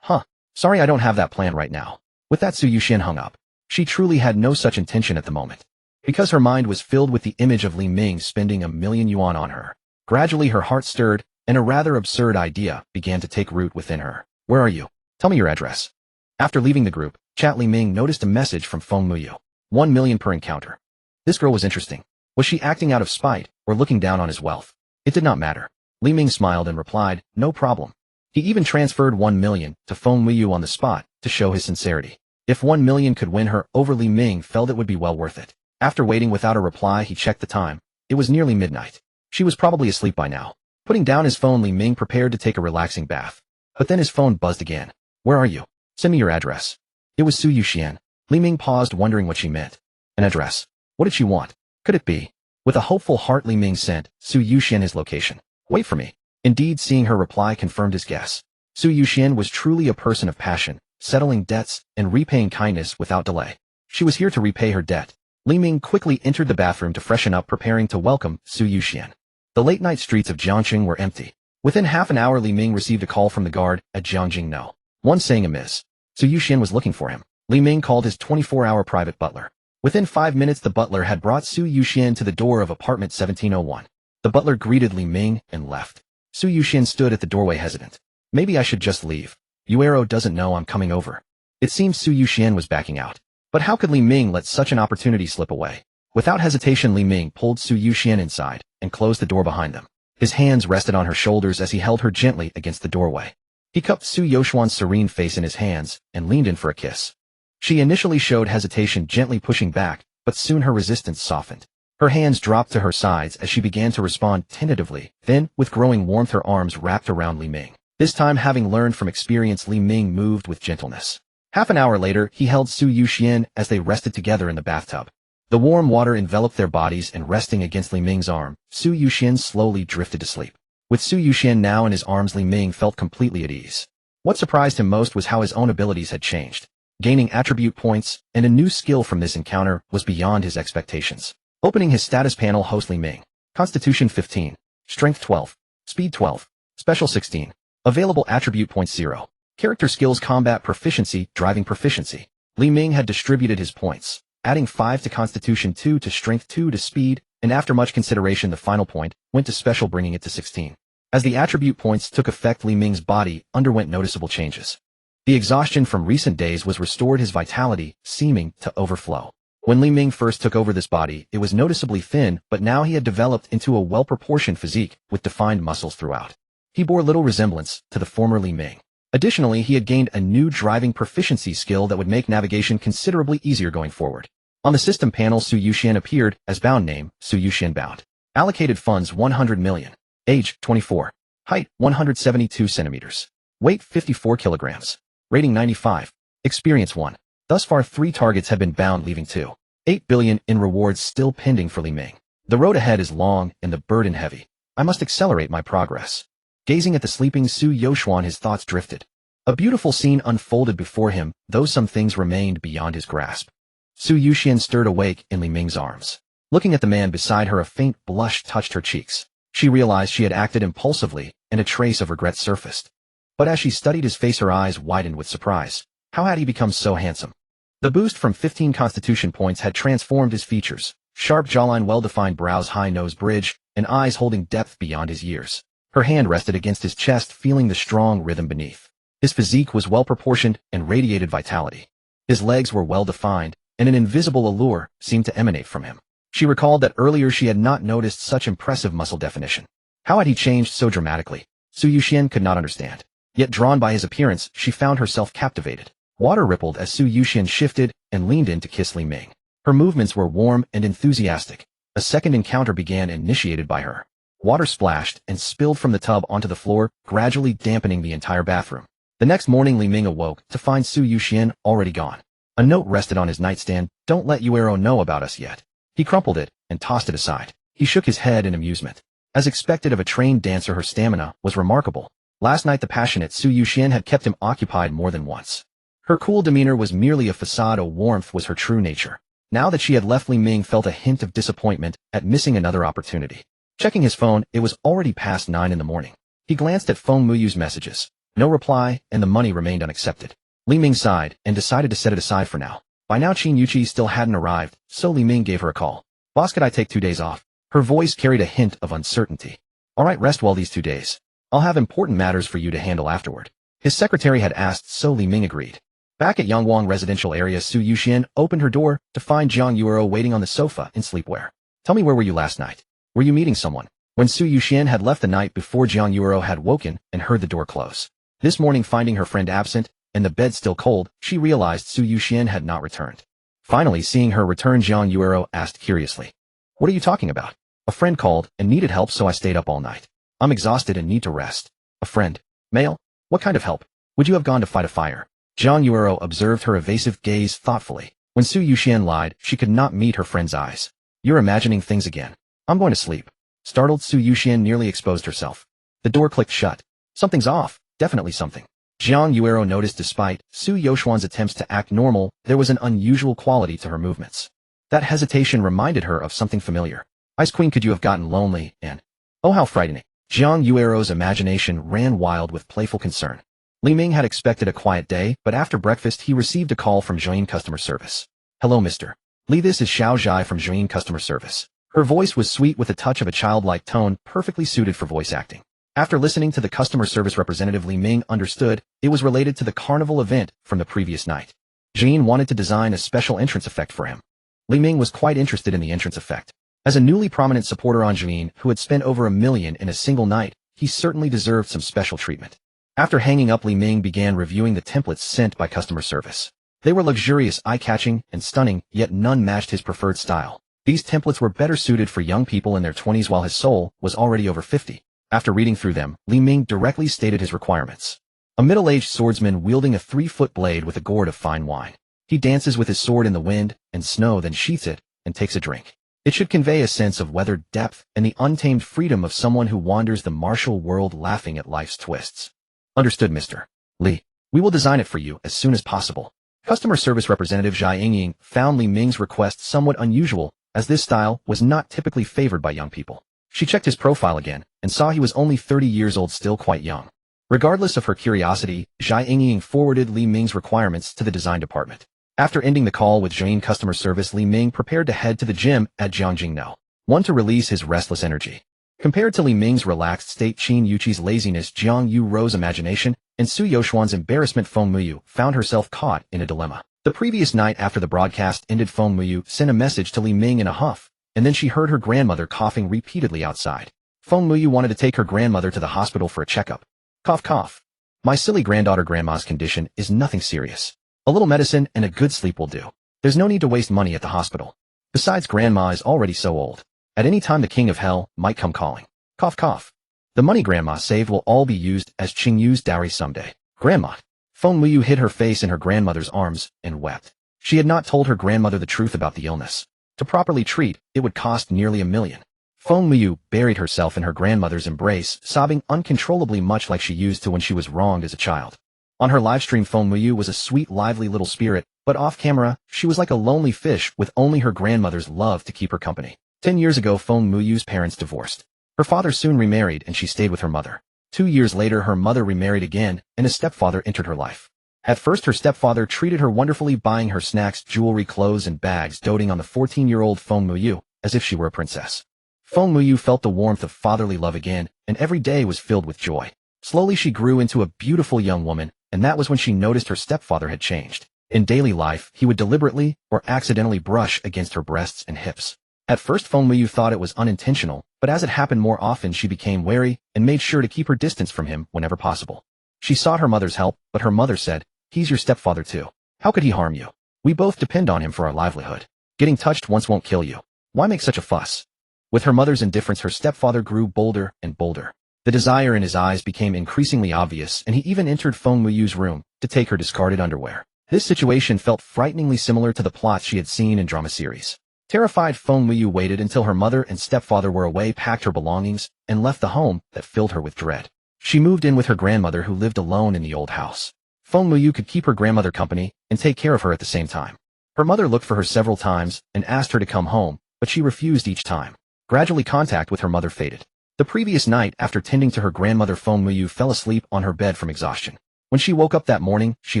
Huh. Sorry, I don't have that plan right now. With that, Su Yuxian hung up. She truly had no such intention at the moment. Because her mind was filled with the image of Li Ming spending 1 million yuan on her. Gradually her heart stirred, and a rather absurd idea began to take root within her. Where are you? Tell me your address. After leaving the group chat, Li Ming noticed a message from Feng Muyu. 1 million per encounter. This girl was interesting. Was she acting out of spite, or looking down on his wealth? It did not matter. Li Ming smiled and replied, no problem. He even transferred 1 million to Feng Muyu on the spot to show his sincerity. If 1 million could win her over, Li Ming felt it would be well worth it. After waiting without a reply, he checked the time. It was nearly midnight. She was probably asleep by now. Putting down his phone, Li Ming prepared to take a relaxing bath. But then his phone buzzed again. Where are you? Send me your address. It was Su Yuxian. Li Ming paused, wondering what she meant. An address. What did she want? Could it be? With a hopeful heart, Li Ming sent Su Yuxian his location. Wait for me. Indeed, seeing her reply confirmed his guess. Su Yuxian was truly a person of passion, settling debts and repaying kindness without delay. She was here to repay her debt. Li Ming quickly entered the bathroom to freshen up, preparing to welcome Su Yuxian. The late-night streets of Jiangqing were empty. Within half an hour, Li Ming received a call from the guard at Jiangjing No. 1 saying amiss. Su Yuxian was looking for him. Li Ming called his 24-hour private butler. Within 5 minutes, the butler had brought Su Yuxian to the door of apartment 1701. The butler greeted Li Ming and left. Su Yuxian stood at the doorway, hesitant. Maybe I should just leave. Yuero doesn't know I'm coming over. It seems Su Yuxian was backing out. But how could Li Ming let such an opportunity slip away? Without hesitation, Li Ming pulled Su Yuxian inside and closed the door behind them. His hands rested on her shoulders as he held her gently against the doorway. He cupped Su Yoshuan's serene face in his hands and leaned in for a kiss. She initially showed hesitation, gently pushing back, but soon her resistance softened. Her hands dropped to her sides as she began to respond tentatively. Then, with growing warmth, her arms wrapped around Li Ming. This time, having learned from experience, Li Ming moved with gentleness. Half an hour later, he held Su Yuxian as they rested together in the bathtub. The warm water enveloped their bodies, and resting against Li Ming's arm, Su Yuxian slowly drifted to sleep. With Su Yuxian now in his arms, Li Ming felt completely at ease. What surprised him most was how his own abilities had changed. Gaining attribute points and a new skill from this encounter was beyond his expectations. Opening his status panel, host Li Ming. Constitution 15. Strength 12. Speed 12. Special 16. Available attribute points 0. Character skills: combat proficiency, driving proficiency. Li Ming had distributed his points, adding 5 to Constitution, 2 to Strength, 2 to Speed, and after much consideration the final point went to Special, bringing it to 16. As the attribute points took effect, Li Ming's body underwent noticeable changes. The exhaustion from recent days was restored, his vitality seeming to overflow. When Li Ming first took over this body, it was noticeably thin, but now he had developed into a well-proportioned physique with defined muscles throughout. He bore little resemblance to the former Li Ming. Additionally, he had gained a new driving proficiency skill that would make navigation considerably easier going forward. On the system panel, Su Yuxian appeared as bound. Name: Su Yuxian, bound. Allocated funds: 100 million. Age: 24. Height: 172 centimeters. Weight: 54 kilograms. Rating: 95. Experience 1. Thus far 3 targets have been bound, leaving 2.8 billion in rewards still pending for Li Ming. The road ahead is long and the burden heavy. I must accelerate my progress. Gazing at the sleeping Su Yuxian, his thoughts drifted. A beautiful scene unfolded before him, though some things remained beyond his grasp. Su Yuxian stirred awake in Li Ming's arms. Looking at the man beside her, a faint blush touched her cheeks. She realized she had acted impulsively, and a trace of regret surfaced. But as she studied his face, her eyes widened with surprise. How had he become so handsome? The boost from 15 Constitution points had transformed his features. Sharp jawline, well-defined brows, high nose bridge, and eyes holding depth beyond his years. Her hand rested against his chest, feeling the strong rhythm beneath. His physique was well-proportioned and radiated vitality. His legs were well-defined, and an invisible allure seemed to emanate from him. She recalled that earlier she had not noticed such impressive muscle definition. How had he changed so dramatically? Su Yuxian could not understand. Yet drawn by his appearance, she found herself captivated. Water rippled as Su Yuxian shifted and leaned in to kiss Li Ming. Her movements were warm and enthusiastic. A second encounter began, initiated by her. Water splashed and spilled from the tub onto the floor, gradually dampening the entire bathroom. The next morning, Li Ming awoke to find Su Yuxian already gone. A note rested on his nightstand: "Don't let Yuero know about us yet." He crumpled it and tossed it aside. He shook his head in amusement. As expected of a trained dancer, her stamina was remarkable. Last night the passionate Su Yuxian had kept him occupied more than once. Her cool demeanor was merely a facade, a warmth was her true nature. Now that she had left, Li Ming felt a hint of disappointment at missing another opportunity. Checking his phone, it was already past 9 in the morning. He glanced at Feng Muyu's messages. No reply, and the money remained unaccepted. Li Ming sighed and decided to set it aside for now. By now Qin Yuqi still hadn't arrived, so Li Ming gave her a call. "Boss, could I take 2 days off?" Her voice carried a hint of uncertainty. "All right, rest well these 2 days. I'll have important matters for you to handle afterward." His secretary had asked, so Li Ming agreed. Back at Yangwang residential area, Su Yuxian opened her door to find Jiang Yuero waiting on the sofa in sleepwear. "Tell me, where were you last night? Were you meeting someone?" When Su Yuxian had left the night before, Jiang Yuero had woken and heard the door close. This morning, finding her friend absent and the bed still cold, she realized Su Yuxian had not returned. Finally, seeing her return, Jiang Yuero asked curiously, "What are you talking about?" "A friend called and needed help, so I stayed up all night. I'm exhausted and need to rest." "A friend? Male? What kind of help? Would you have gone to fight a fire?" Jiang Yuero observed her evasive gaze thoughtfully. When Su Yuxian lied, she could not meet her friend's eyes. "You're imagining things again. I'm going to sleep." Startled, Su Yuxian nearly exposed herself. The door clicked shut. Something's off. Definitely something. Jiang Yuero noticed despite Su Yuxian's attempts to act normal, there was an unusual quality to her movements. That hesitation reminded her of something familiar. "Ice Queen, could you have gotten lonely and—" "Oh, how frightening." Jiang Yuero's imagination ran wild with playful concern. Li Ming had expected a quiet day, but after breakfast he received a call from Zhuyin customer service. "Hello, Mr. Li, this is Xiao Zhai from Zhuyin customer service." Her voice was sweet with a touch of a childlike tone, perfectly suited for voice acting. After listening to the customer service representative, Li Ming understood it was related to the carnival event from the previous night. Zhuyin wanted to design a special entrance effect for him. Li Ming was quite interested in the entrance effect. As a newly prominent supporter on Zhuyin, who had spent over $1 million in a single night, he certainly deserved some special treatment. After hanging up, Li Ming began reviewing the templates sent by customer service. They were luxurious, eye-catching, and stunning, yet none matched his preferred style. These templates were better suited for young people in their 20s, while his soul was already over 50. After reading through them, Li Ming directly stated his requirements. A middle-aged swordsman wielding a 3-foot blade with a gourd of fine wine. He dances with his sword in the wind and snow, then sheaths it and takes a drink. It should convey a sense of weathered depth and the untamed freedom of someone who wanders the martial world laughing at life's twists. Understood, Mr. Li. We will design it for you as soon as possible. Customer service representative Zhai Yingying found Li Ming's request somewhat unusual, as this style was not typically favored by young people. She checked his profile again and saw he was only 30 years old, still quite young. Regardless of her curiosity, Zhai Yingying forwarded Li Ming's requirements to the design department. After ending the call with Zhang customer service, Li Ming prepared to head to the gym at Jiangjingnou, one to release his restless energy. Compared to Li Ming's relaxed state, Qin Yuqi's laziness, Jiang Yu Ro's imagination, and Su Youxuan's embarrassment, Feng Muyu found herself caught in a dilemma. The previous night after the broadcast ended, Feng Muyu sent a message to Li Ming in a huff, and then she heard her grandmother coughing repeatedly outside. Feng Muyu wanted to take her grandmother to the hospital for a checkup. Cough, cough. My silly granddaughter, grandma's condition is nothing serious. A little medicine and a good sleep will do. There's no need to waste money at the hospital. Besides, grandma is already so old. At any time the king of hell might come calling. Cough, cough. The money grandma saved will all be used as Qingyu's dowry someday. Grandma. Feng Muyu hid her face in her grandmother's arms and wept. She had not told her grandmother the truth about the illness. To properly treat, it would cost nearly $1 million. Feng Muyu buried herself in her grandmother's embrace, sobbing uncontrollably, much like she used to when she was wronged as a child. On her livestream, Feng Muyu was a sweet, lively little spirit, but off-camera, she was like a lonely fish with only her grandmother's love to keep her company. 10 years ago, Feng Muyu's parents divorced. Her father soon remarried and she stayed with her mother. 2 years later, her mother remarried again, and a stepfather entered her life. At first, her stepfather treated her wonderfully, buying her snacks, jewelry, clothes, and bags, doting on the 14-year-old Feng Muyu as if she were a princess. Feng Muyu felt the warmth of fatherly love again, and every day was filled with joy. Slowly she grew into a beautiful young woman, and that was when she noticed her stepfather had changed. In daily life, he would deliberately or accidentally brush against her breasts and hips. At first, Feng Muyu thought it was unintentional, but as it happened more often, she became wary and made sure to keep her distance from him whenever possible. She sought her mother's help, but her mother said, "He's your stepfather too. How could he harm you? We both depend on him for our livelihood. Getting touched once won't kill you. Why make such a fuss?" With her mother's indifference, her stepfather grew bolder and bolder. The desire in his eyes became increasingly obvious, and he even entered Feng Muyu's room to take her discarded underwear. This situation felt frighteningly similar to the plots she had seen in drama series. Terrified, Feng Muyu waited until her mother and stepfather were away, packed her belongings, and left the home that filled her with dread. She moved in with her grandmother, who lived alone in the old house. Feng Muyu could keep her grandmother company and take care of her at the same time. Her mother looked for her several times and asked her to come home, but she refused each time. Gradually, contact with her mother faded. The previous night, after tending to her grandmother, Feng Muyu fell asleep on her bed from exhaustion. When she woke up that morning, she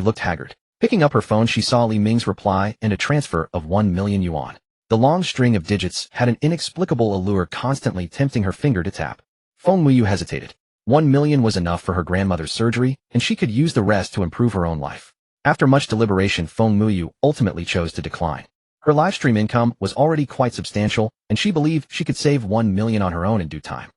looked haggard. Picking up her phone, she saw Li Ming's reply and a transfer of 1 million yuan. The long string of digits had an inexplicable allure, constantly tempting her finger to tap. Feng Muyu hesitated. 1 million was enough for her grandmother's surgery, and she could use the rest to improve her own life. After much deliberation, Feng Muyu ultimately chose to decline. Her livestream income was already quite substantial, and she believed she could save 1 million on her own in due time.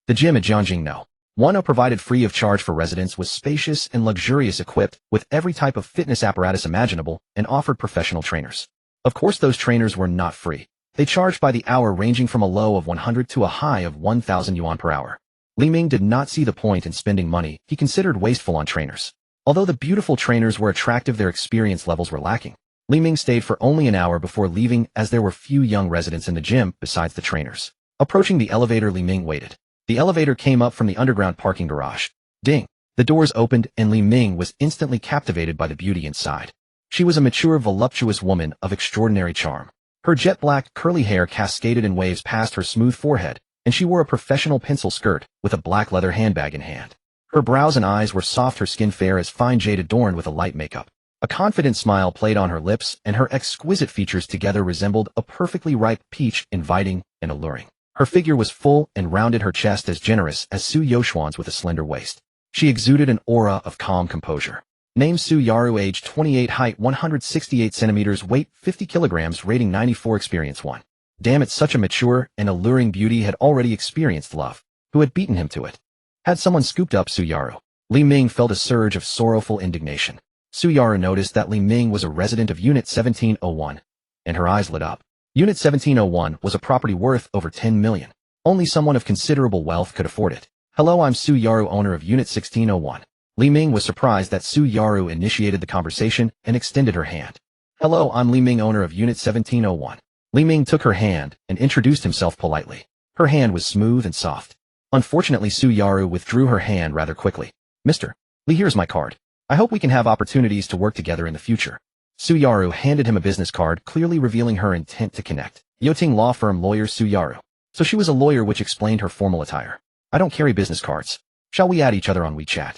The gym at Jiangjingnou, one provided free of charge for residents, was spacious and luxurious, equipped with every type of fitness apparatus imaginable, and offered professional trainers. Of course, those trainers were not free. They charged by the hour, ranging from a low of 100 to a high of 1,000 yuan per hour. Li Ming did not see the point in spending money he considered wasteful on trainers. Although the beautiful trainers were attractive, their experience levels were lacking. Li Ming stayed for only an hour before leaving, as there were few young residents in the gym besides the trainers. Approaching the elevator, Li Ming waited. The elevator came up from the underground parking garage. Ding! The doors opened, and Li Ming was instantly captivated by the beauty inside. She was a mature, voluptuous woman of extraordinary charm. Her jet-black, curly hair cascaded in waves past her smooth forehead, and she wore a professional pencil skirt with a black leather handbag in hand. Her brows and eyes were soft, her skin fair as fine jade adorned with a light makeup. A confident smile played on her lips, and her exquisite features together resembled a perfectly ripe peach, inviting and alluring. Her figure was full and rounded, her chest as generous as Su Youxuan's with a slender waist. She exuded an aura of calm composure. Name: Su Yaru, age 28, height 168 centimeters, weight 50 kilograms, rating 94, experience 1. Damn it, such a mature and alluring beauty had already experienced love. Who had beaten him to it? Had someone scooped up Su Yaru? Li Ming felt a surge of sorrowful indignation. Su Yaru noticed that Li Ming was a resident of Unit 1701, and her eyes lit up. Unit 1701 was a property worth over 10 million. Only someone of considerable wealth could afford it. Hello, I'm Su Yaru, owner of Unit 1601. Li Ming was surprised that Su Yaru initiated the conversation and extended her hand. Hello, I'm Li Ming, owner of Unit 1701. Li Ming took her hand and introduced himself politely. Her hand was smooth and soft. Unfortunately, Su Yaru withdrew her hand rather quickly. Mr. Li, here's my card. I hope we can have opportunities to work together in the future. Su Yaru handed him a business card, clearly revealing her intent to connect. Yoting Law Firm lawyer Su Yaru. So she was a lawyer, which explained her formal attire. I don't carry business cards. Shall we add each other on WeChat?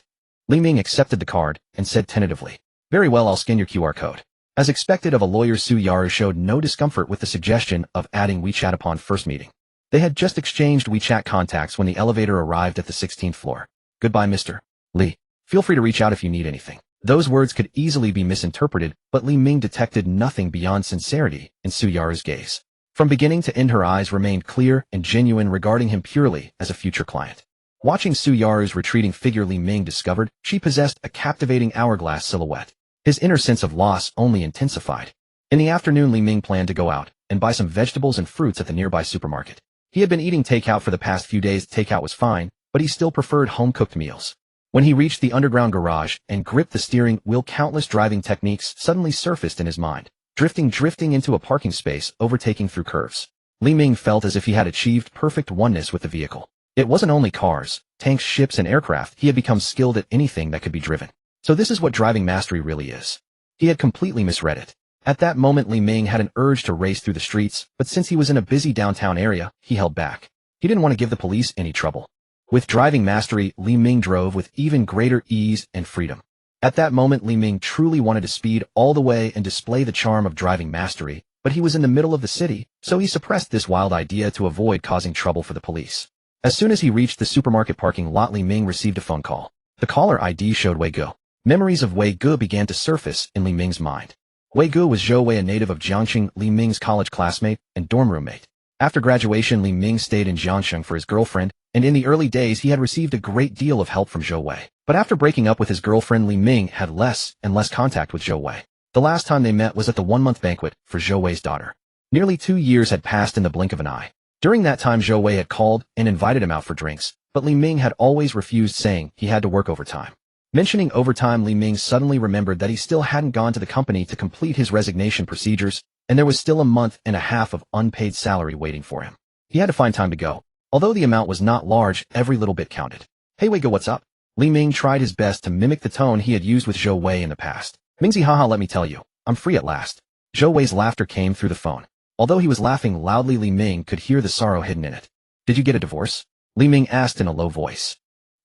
Li Ming accepted the card and said tentatively, very well, I'll scan your QR code. As expected of a lawyer, Su Yaru showed no discomfort with the suggestion of adding WeChat upon first meeting. They had just exchanged WeChat contacts when the elevator arrived at the 16th floor. Goodbye, Mr. Li. Feel free to reach out if you need anything. Those words could easily be misinterpreted, but Li Ming detected nothing beyond sincerity in Su Yaru's gaze. From beginning to end, her eyes remained clear and genuine, regarding him purely as a future client. Watching Su Yaru's retreating figure, Li Ming discovered she possessed a captivating hourglass silhouette. His inner sense of loss only intensified. In the afternoon, Li Ming planned to go out and buy some vegetables and fruits at the nearby supermarket. He had been eating takeout for the past few days. Takeout was fine, but he still preferred home-cooked meals. When he reached the underground garage and gripped the steering wheel, countless driving techniques suddenly surfaced in his mind. Drifting into a parking space, overtaking through curves. Li Ming felt as if he had achieved perfect oneness with the vehicle. It wasn't only cars, tanks, ships, and aircraft. He had become skilled at anything that could be driven. So this is what driving mastery really is. He had completely misread it. At that moment, Li Ming had an urge to race through the streets, but since he was in a busy downtown area, he held back. He didn't want to give the police any trouble. With driving mastery, Li Ming drove with even greater ease and freedom. At that moment, Li Ming truly wanted to speed all the way and display the charm of driving mastery, but he was in the middle of the city, so he suppressed this wild idea to avoid causing trouble for the police. As soon as he reached the supermarket parking lot, Li Ming received a phone call. The caller ID showed Wei Ge. Memories of Wei Ge began to surface in Li Ming's mind. Wei Ge was Zhou Wei, a native of Jiangxing, Li Ming's college classmate and dorm roommate. After graduation, Li Ming stayed in Jiangxing for his girlfriend, and in the early days he had received a great deal of help from Zhou Wei. But after breaking up with his girlfriend, Li Ming had less and less contact with Zhou Wei. The last time they met was at the one-month banquet for Zhou Wei's daughter. Nearly 2 years had passed in the blink of an eye. During that time, Zhou Wei had called and invited him out for drinks, but Li Ming had always refused, saying he had to work overtime. Mentioning overtime, Li Ming suddenly remembered that he still hadn't gone to the company to complete his resignation procedures, and there was still a month and a half of unpaid salary waiting for him. He had to find time to go. Although the amount was not large, every little bit counted. Hey Wei Ge, what's up? Li Ming tried his best to mimic the tone he had used with Zhou Wei in the past. Mingzi, haha, let me tell you, I'm free at last. Zhou Wei's laughter came through the phone. Although he was laughing loudly, Li Ming could hear the sorrow hidden in it. Did you get a divorce? Li Ming asked in a low voice.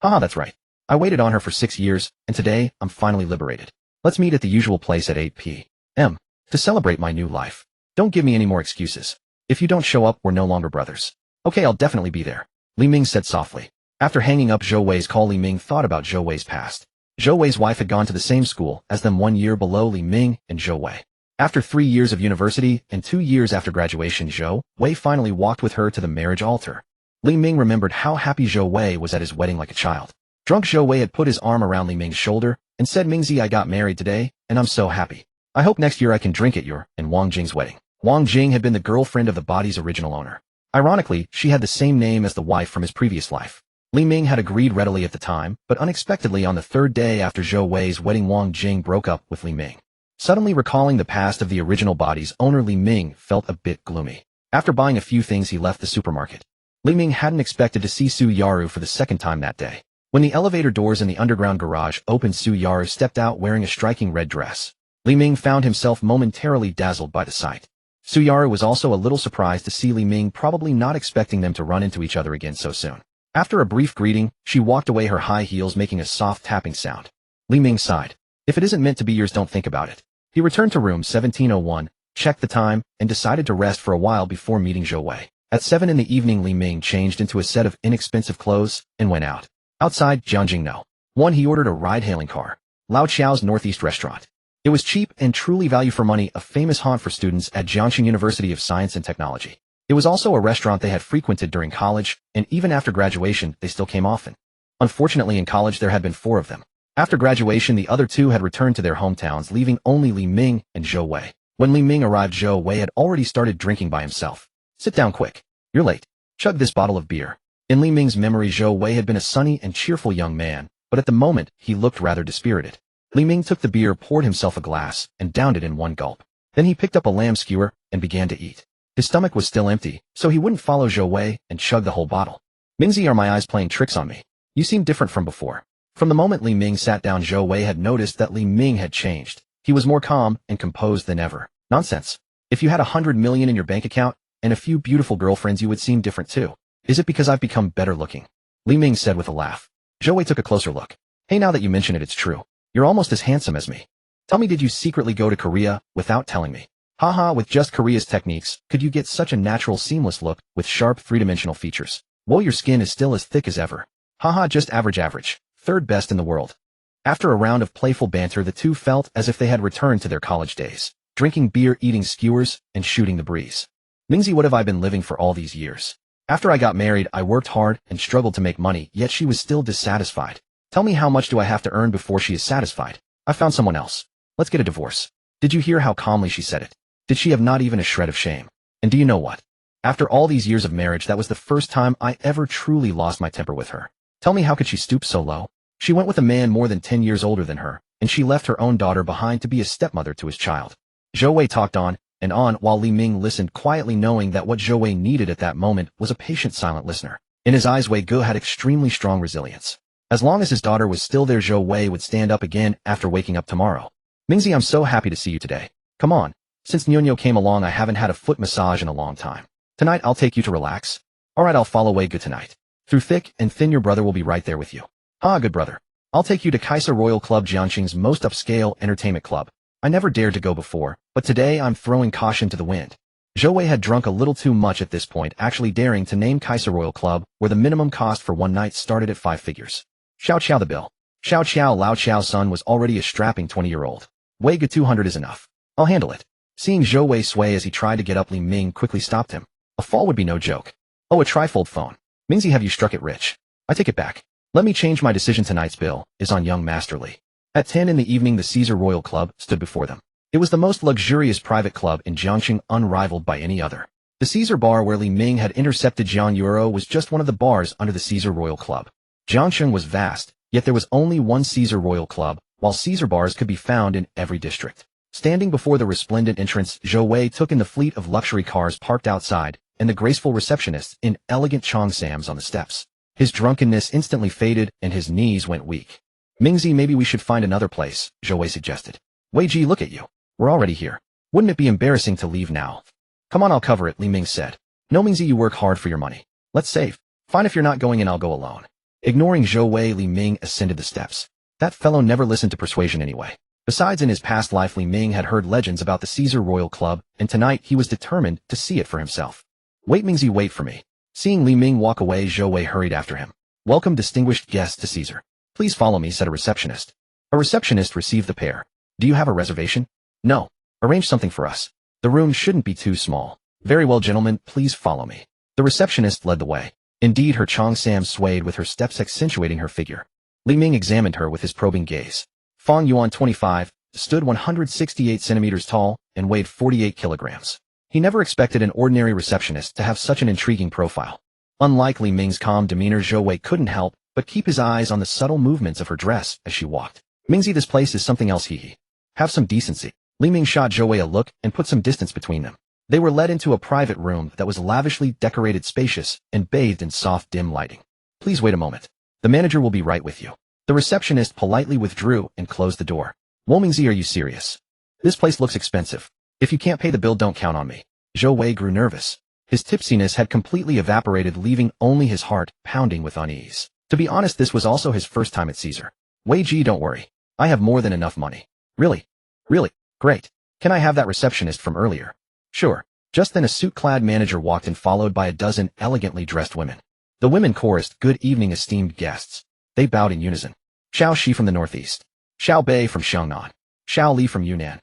Haha, that's right. I waited on her for 6 years, and today, I'm finally liberated. Let's meet at the usual place at 8 p.m. to celebrate my new life. Don't give me any more excuses. If you don't show up, we're no longer brothers. Okay, I'll definitely be there, Li Ming said softly. After hanging up Zhou Wei's call, Li Ming thought about Zhou Wei's past. Zhou Wei's wife had gone to the same school as them 1 year below Li Ming and Zhou Wei. After 3 years of university and 2 years after graduation, Zhou Wei finally walked with her to the marriage altar. Li Ming remembered how happy Zhou Wei was at his wedding like a child. Drunk Zhou Wei had put his arm around Li Ming's shoulder and said, Mingzi, I got married today, and I'm so happy. I hope next year I can drink at your and Wang Jing's wedding. Wang Jing had been the girlfriend of the body's original owner. Ironically, she had the same name as the wife from his previous life. Li Ming had agreed readily at the time, but unexpectedly on the third day after Zhou Wei's wedding, Wang Jing broke up with Li Ming. Suddenly recalling the past of the original body's owner, Li Ming felt a bit gloomy. After buying a few things, he left the supermarket. Li Ming hadn't expected to see Su Yaru for the second time that day. When the elevator doors in the underground garage opened, Su Yaru stepped out wearing a striking red dress. Li Ming found himself momentarily dazzled by the sight. Su Yaru was also a little surprised to see Li Ming, probably not expecting them to run into each other again so soon. After a brief greeting, she walked away, her high heels making a soft tapping sound. Li Ming sighed. If it isn't meant to be yours, don't think about it. He returned to room 1701, checked the time, and decided to rest for a while before meeting Zhou Wei. At 7 in the evening, Li Ming changed into a set of inexpensive clothes and went out. Outside Jiangxing No. 1, he ordered a ride-hailing car. Lao Qiao's Northeast Restaurant. It was cheap and truly value for money, a famous haunt for students at Jiangxing University of Science and Technology. It was also a restaurant they had frequented during college, and even after graduation, they still came often. Unfortunately, in college there had been 4 of them. After graduation, the other 2 had returned to their hometowns, leaving only Li Ming and Zhou Wei. When Li Ming arrived, Zhou Wei had already started drinking by himself. Sit down quick. You're late. Chug this bottle of beer. In Li Ming's memory, Zhou Wei had been a sunny and cheerful young man, but at the moment, he looked rather dispirited. Li Ming took the beer, poured himself a glass, and downed it in one gulp. Then he picked up a lamb skewer and began to eat. His stomach was still empty, so he wouldn't follow Zhou Wei and chug the whole bottle. Mingzi, are my eyes playing tricks on me? You seem different from before. From the moment Li Ming sat down, Zhou Wei had noticed that Li Ming had changed. He was more calm and composed than ever. Nonsense. If you had 100 million in your bank account and a few beautiful girlfriends, you would seem different too. Is it because I've become better looking? Li Ming said with a laugh. Zhou Wei took a closer look. Hey, now that you mention it, it's true. You're almost as handsome as me. Tell me, did you secretly go to Korea without telling me? Haha, with just Korea's techniques, could you get such a natural, seamless look with sharp three-dimensional features? Whoa, your skin is still as thick as ever. Haha, just average. Third best in the world. After a round of playful banter, the two felt as if they had returned to their college days, drinking beer, eating skewers, and shooting the breeze. Mingzi, what have I been living for all these years? After I got married, I worked hard and struggled to make money, yet she was still dissatisfied. Tell me, how much do I have to earn before she is satisfied? I found someone else. Let's get a divorce. Did you hear how calmly she said it? Did she have not even a shred of shame? And do you know what? After all these years of marriage, that was the first time I ever truly lost my temper with her. Tell me, how could she stoop so low? She went with a man more than 10 years older than her, and she left her own daughter behind to be a stepmother to his child. Zhou Wei talked on and on while Li Ming listened quietly, knowing that what Zhou Wei needed at that moment was a patient, silent listener. In his eyes, Wei Ge had extremely strong resilience. As long as his daughter was still there, Zhou Wei would stand up again after waking up tomorrow. Mingzi, I'm so happy to see you today. Come on. Since Nyonyo came along, I haven't had a foot massage in a long time. Tonight I'll take you to relax. Alright, I'll follow Wei Ge tonight. Through thick and thin, your brother will be right there with you. Ah, good brother. I'll take you to Kaisa Royal Club, Jiangxing's most upscale entertainment club. I never dared to go before, but today I'm throwing caution to the wind. Zhou Wei had drunk a little too much at this point, actually daring to name Kaisa Royal Club, where the minimum cost for one night started at 5 figures. Xiao Qiao the bill. Xiao Qiao, Lao Qiao's son, was already a strapping 20-year-old. Wei Ge, 200 is enough. I'll handle it. Seeing Zhou Wei sway as he tried to get up, Li Ming quickly stopped him. A fall would be no joke. Oh, a trifold phone. Mingzi, have you struck it rich? I take it back. Let me change my decision. Tonight's bill is on young Master Li. At 10 in the evening, the Caesar Royal Club stood before them. It was the most luxurious private club in Jiangxing, unrivaled by any other. The Caesar bar where Li Ming had intercepted Jiang Euro was just one of the bars under the Caesar Royal Club. Jiangxing was vast, yet there was only one Caesar Royal Club, while Caesar bars could be found in every district. Standing before the resplendent entrance, Zhou Wei took in the fleet of luxury cars parked outside, and the graceful receptionists in elegant cheongsams on the steps. His drunkenness instantly faded, and his knees went weak. Mingzi, maybe we should find another place, Zhou Wei suggested. Wei Ji, look at you. We're already here. Wouldn't it be embarrassing to leave now? Come on, I'll cover it, Li Ming said. No, Mingzi, you work hard for your money. Let's save. Fine, if you're not going in, I'll go alone. Ignoring Zhou Wei, Li Ming ascended the steps. That fellow never listened to persuasion anyway. Besides, in his past life, Li Ming had heard legends about the Caesar Royal Club, and tonight he was determined to see it for himself. Wait, Mingzi, wait for me. Seeing Li Ming walk away, Zhou Wei hurried after him. Welcome, distinguished guests, to Caesar. Please follow me, said a receptionist. A receptionist received the pair. Do you have a reservation? No. Arrange something for us. The room shouldn't be too small. Very well, gentlemen, please follow me. The receptionist led the way. Indeed, her cheongsam swayed with her steps, accentuating her figure. Li Ming examined her with his probing gaze. Fang Yuan, 25, stood 168 centimeters tall and weighed 48 kilograms. He never expected an ordinary receptionist to have such an intriguing profile. Unlike Li Ming's calm demeanor, Zhou Wei couldn't help but keep his eyes on the subtle movements of her dress as she walked. Mingzi, this place is something else, hee. Have some decency. Li Ming shot Zhou Wei a look and put some distance between them. They were led into a private room that was lavishly decorated, spacious, and bathed in soft, dim lighting. Please wait a moment. The manager will be right with you. The receptionist politely withdrew and closed the door. Whoa, Mingzi, are you serious? This place looks expensive. If you can't pay the bill, don't count on me. Zhou Wei grew nervous. His tipsiness had completely evaporated, leaving only his heart pounding with unease. To be honest, this was also his first time at Caesar. Wei Ji, don't worry. I have more than enough money. Really? Really? Great. Can I have that receptionist from earlier? Sure. Just then a suit-clad manager walked in, followed by a dozen elegantly dressed women. The women chorused, "Good evening, esteemed guests." They bowed in unison. Xiao Shi from the northeast. Xiao Bei from Xiangnan. Xiao Li from Yunnan.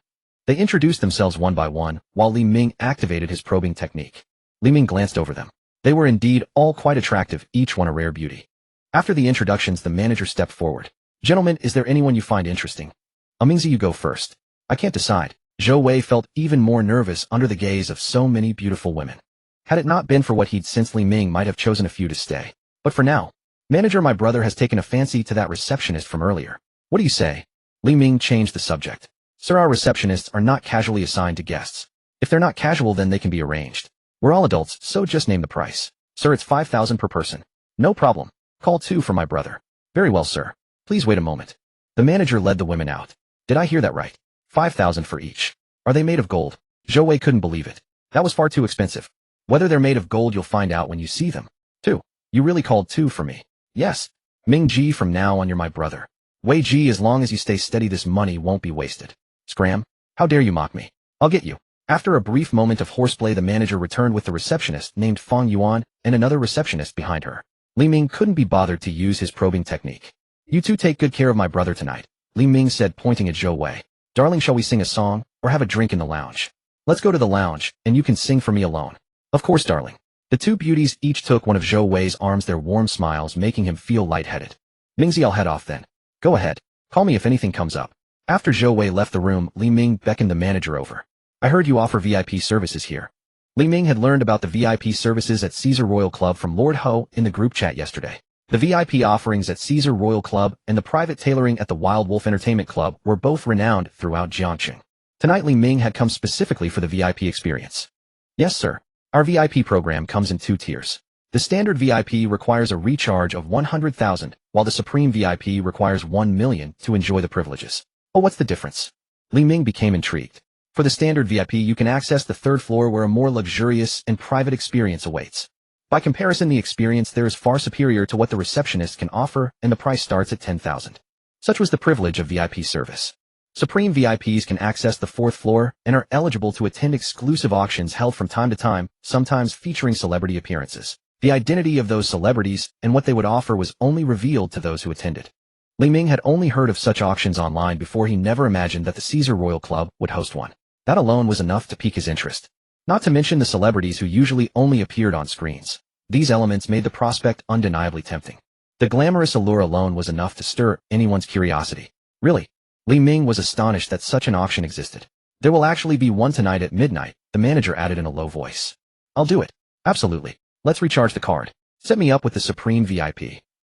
They introduced themselves one by one, while Li Ming activated his probing technique. Li Ming glanced over them. They were indeed all quite attractive, each one a rare beauty. After the introductions, the manager stepped forward. Gentlemen, is there anyone you find interesting? Mingzi, you go first. I can't decide. Zhou Wei felt even more nervous under the gaze of so many beautiful women. Had it not been for what he'd sensed, Li Ming might have chosen a few to stay. But for now, manager, my brother has taken a fancy to that receptionist from earlier. What do you say? Li Ming changed the subject. Sir, our receptionists are not casually assigned to guests. If they're not casual, then they can be arranged. We're all adults, so just name the price. Sir, it's 5,000 per person. No problem. Call 2 for my brother. Very well, sir. Please wait a moment. The manager led the women out. Did I hear that right? 5,000 for each. Are they made of gold? Zhou Wei couldn't believe it. That was far too expensive. Whether they're made of gold, you'll find out when you see them. 2. You really called 2 for me? Yes. Ming Ji, from now on you're my brother. Wei Ji, as long as you stay steady, this money won't be wasted. Scram? How dare you mock me? I'll get you. After a brief moment of horseplay, the manager returned with the receptionist named Fang Yuan and another receptionist behind her. Li Ming couldn't be bothered to use his probing technique. You two take good care of my brother tonight, Li Ming said, pointing at Zhou Wei. Darling, shall we sing a song or have a drink in the lounge? Let's go to the lounge, and you can sing for me alone. Of course, darling. The two beauties each took one of Zhou Wei's arms, their warm smiles making him feel lightheaded. Mingzi, I'll head off then. Go ahead. Call me if anything comes up. After Zhou Wei left the room, Li Ming beckoned the manager over. I heard you offer VIP services here. Li Ming had learned about the VIP services at Caesar Royal Club from Lord Ho in the group chat yesterday. The VIP offerings at Caesar Royal Club and the private tailoring at the Wild Wolf Entertainment Club were both renowned throughout Jiangqing. Tonight Li Ming had come specifically for the VIP experience. Yes, sir. Our VIP program comes in 2 tiers. The standard VIP requires a recharge of 100,000, while the Supreme VIP requires 1 million to enjoy the privileges. Oh, what's the difference? Li Ming became intrigued. For the standard VIP, you can access the 3rd floor where a more luxurious and private experience awaits. By comparison, the experience there is far superior to what the receptionist can offer, and the price starts at 10,000. Such was the privilege of VIP service. Supreme VIPs can access the 4th floor and are eligible to attend exclusive auctions held from time to time, sometimes featuring celebrity appearances. The identity of those celebrities and what they would offer was only revealed to those who attended. Li Ming had only heard of such auctions online before. He never imagined that the Caesar Royal Club would host one. That alone was enough to pique his interest. Not to mention the celebrities who usually only appeared on screens. These elements made the prospect undeniably tempting. The glamorous allure alone was enough to stir anyone's curiosity. Really? Li Ming was astonished that such an auction existed. There will actually be one tonight at midnight, the manager added in a low voice. I'll do it. Absolutely. Let's recharge the card. Set me up with the Supreme VIP.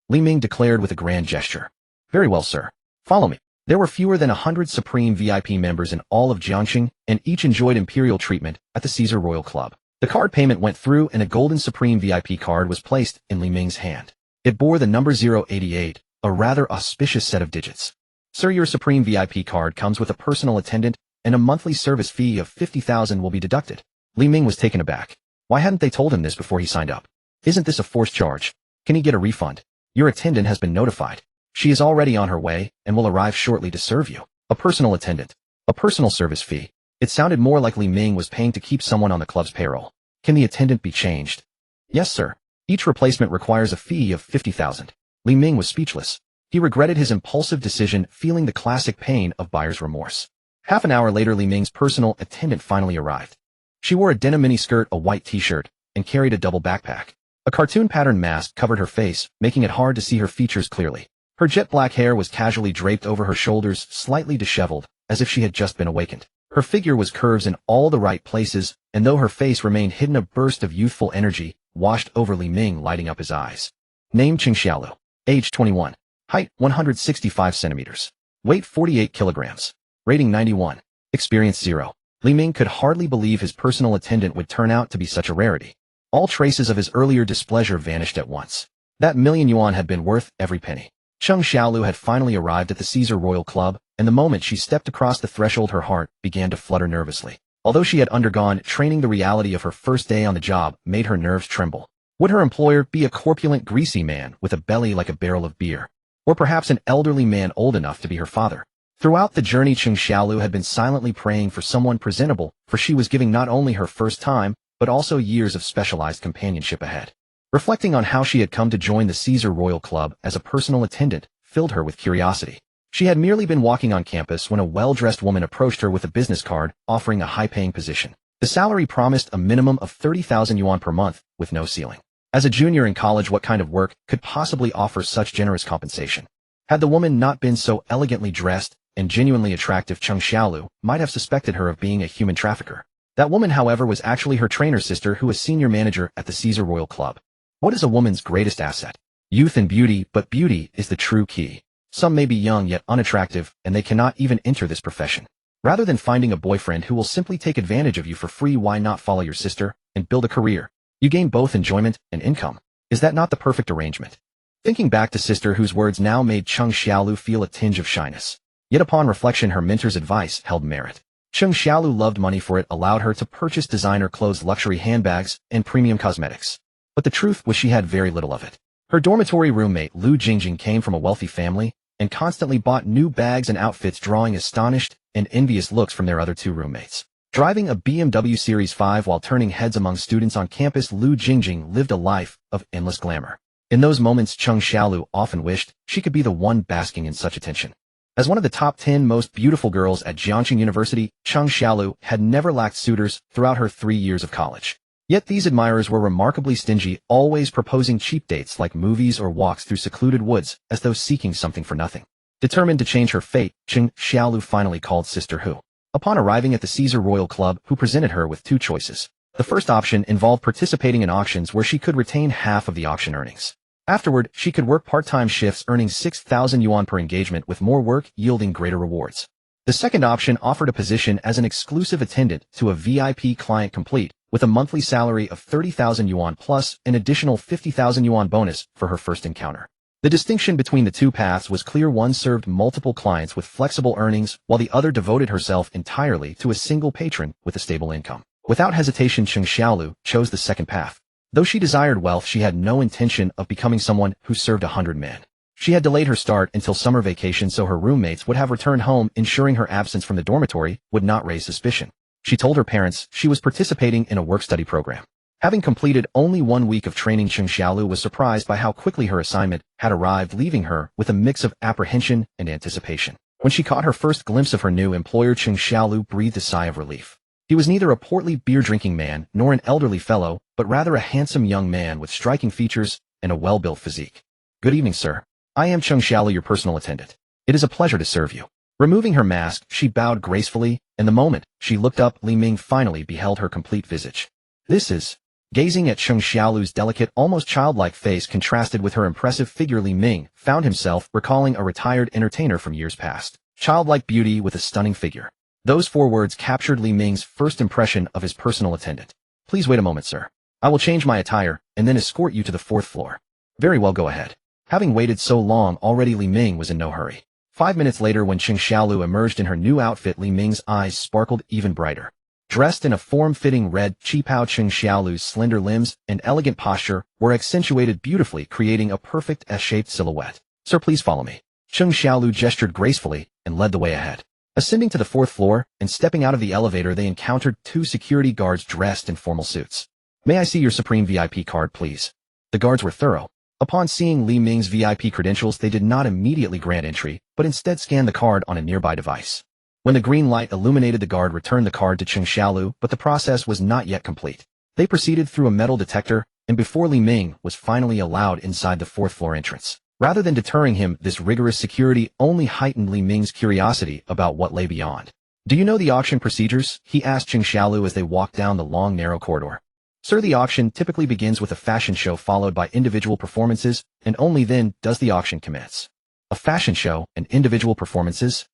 Li Ming declared with a grand gesture. Very well, sir. Follow me. There were fewer than 100 Supreme VIP members in all of Jiangqing, and each enjoyed imperial treatment at the Caesar Royal Club. The card payment went through and a golden Supreme VIP card was placed in Li Ming's hand. It bore the number 088, a rather auspicious set of digits. Sir, your Supreme VIP card comes with a personal attendant, and a monthly service fee of 50,000 will be deducted. Li Ming was taken aback. Why hadn't they told him this before he signed up? Isn't this a forced charge? Can he get a refund? Your attendant has been notified. She is already on her way and will arrive shortly to serve you. A personal attendant. A personal service fee. It sounded more like Li Ming was paying to keep someone on the club's payroll. Can the attendant be changed? Yes, sir. Each replacement requires a fee of 50,000. Li Ming was speechless. He regretted his impulsive decision, feeling the classic pain of buyer's remorse. Half an hour later, Li Ming's personal attendant finally arrived. She wore a denim miniskirt, a white t-shirt, and carried a double backpack. A cartoon-patterned mask covered her face, making it hard to see her features clearly. Her jet black hair was casually draped over her shoulders, slightly disheveled, as if she had just been awakened. Her figure was curves in all the right places, and though her face remained hidden, a burst of youthful energy washed over Li Ming, lighting up his eyes. Name Qing Xiaolu. Age 21. Height 165 centimeters. Weight 48 kilograms. Rating 91. Experience 0. Li Ming could hardly believe his personal attendant would turn out to be such a rarity. All traces of his earlier displeasure vanished at once. That million yuan had been worth every penny. Qing Xiaolu had finally arrived at the Caesar Royal Club, and the moment she stepped across the threshold, her heart began to flutter nervously. Although she had undergone training, the reality of her first day on the job made her nerves tremble. Would her employer be a corpulent, greasy man with a belly like a barrel of beer? Or perhaps an elderly man old enough to be her father? Throughout the journey, Qing Xiaolu had been silently praying for someone presentable, for she was giving not only her first time, but also years of specialized companionship ahead. Reflecting on how she had come to join the Caesar Royal Club as a personal attendant filled her with curiosity. She had merely been walking on campus when a well-dressed woman approached her with a business card offering a high-paying position. The salary promised a minimum of 30,000 yuan per month, with no ceiling. As a junior in college, what kind of work could possibly offer such generous compensation? Had the woman not been so elegantly dressed and genuinely attractive, Qing Xiaolu might have suspected her of being a human trafficker. That woman, however, was actually her trainer sister, who was senior manager at the Caesar Royal Club. What is a woman's greatest asset? Youth and beauty, but beauty is the true key. Some may be young yet unattractive, and they cannot even enter this profession. Rather than finding a boyfriend who will simply take advantage of you for free, why not follow your sister and build a career? You gain both enjoyment and income. Is that not the perfect arrangement? Thinking back to Sister, whose words now made Cheng Xiaolu feel a tinge of shyness. Yet upon reflection, her mentor's advice held merit. Cheng Xiaolu loved money, for it allowed her to purchase designer clothes, luxury handbags, and premium cosmetics. But the truth was she had very little of it. Her dormitory roommate Lu Jingjing came from a wealthy family and constantly bought new bags and outfits, drawing astonished and envious looks from their other two roommates. Driving a BMW Series 5 while turning heads among students on campus, Lu Jingjing lived a life of endless glamour. In those moments, Cheng Xiaolu often wished she could be the one basking in such attention. As one of the top 10 most beautiful girls at Jiangxing University, Cheng Xiaolu had never lacked suitors throughout her 3 years of college. Yet these admirers were remarkably stingy, always proposing cheap dates like movies or walks through secluded woods, as though seeking something for nothing. Determined to change her fate, Cheng Xiaolu finally called Sister Hu. Upon arriving at the Caesar Royal Club, Hu presented her with two choices. The first option involved participating in auctions where she could retain half of the auction earnings. Afterward, she could work part-time shifts earning 6,000 yuan per engagement, with more work yielding greater rewards. The second option offered a position as an exclusive attendant to a VIP client, complete with a monthly salary of 30,000 yuan plus an additional 50,000 yuan bonus for her first encounter. The distinction between the two paths was clear. One served multiple clients with flexible earnings, while the other devoted herself entirely to a single patron with a stable income. Without hesitation, Cheng Xiaolu chose the second path. Though she desired wealth, she had no intention of becoming someone who served 100 men. She had delayed her start until summer vacation so her roommates would have returned home, ensuring her absence from the dormitory would not raise suspicion. She told her parents she was participating in a work-study program. Having completed only 1 week of training, Cheng Xiaolu was surprised by how quickly her assignment had arrived, leaving her with a mix of apprehension and anticipation. When she caught her first glimpse of her new employer, Cheng Xiaolu breathed a sigh of relief. He was neither a portly beer-drinking man nor an elderly fellow, but rather a handsome young man with striking features and a well-built physique. "Good evening, sir. I am Cheng Xiaolu, your personal attendant. It is a pleasure to serve you." Removing her mask, she bowed gracefully, and the moment she looked up, Li Ming finally beheld her complete visage. "This is..." Gazing at Cheng Xiaolu's delicate, almost childlike face contrasted with her impressive figure, Li Ming found himself recalling a retired entertainer from years past. Childlike beauty with a stunning figure. Those 4 words captured Li Ming's first impression of his personal attendant. "Please wait a moment, sir. I will change my attire and then escort you to the 4th floor." "Very well, go ahead." Having waited so long already, Li Ming was in no hurry. 5 minutes later, when Cheng Xiaolu emerged in her new outfit, Li Ming's eyes sparkled even brighter. Dressed in a form-fitting red qipao, Cheng Xiaolu's slender limbs and elegant posture were accentuated beautifully, creating a perfect S-shaped silhouette. "Sir, please follow me." Cheng Xiaolu gestured gracefully and led the way ahead. Ascending to the 4th floor and stepping out of the elevator, they encountered 2 security guards dressed in formal suits. "May I see your Supreme VIP card, please?" The guards were thorough. Upon seeing Li Ming's VIP credentials, they did not immediately grant entry, but instead scanned the card on a nearby device. When the green light illuminated, the guard returned the card to Cheng Xiaolu, but the process was not yet complete. They proceeded through a metal detector, and before Li Ming was finally allowed inside the 4th floor entrance. Rather than deterring him, this rigorous security only heightened Li Ming's curiosity about what lay beyond. "Do you know the auction procedures?" he asked Cheng Xiaolu as they walked down the long, narrow corridor. "Sir, the auction typically begins with a fashion show followed by individual performances, and only then does the auction commence." A fashion show and individual performances?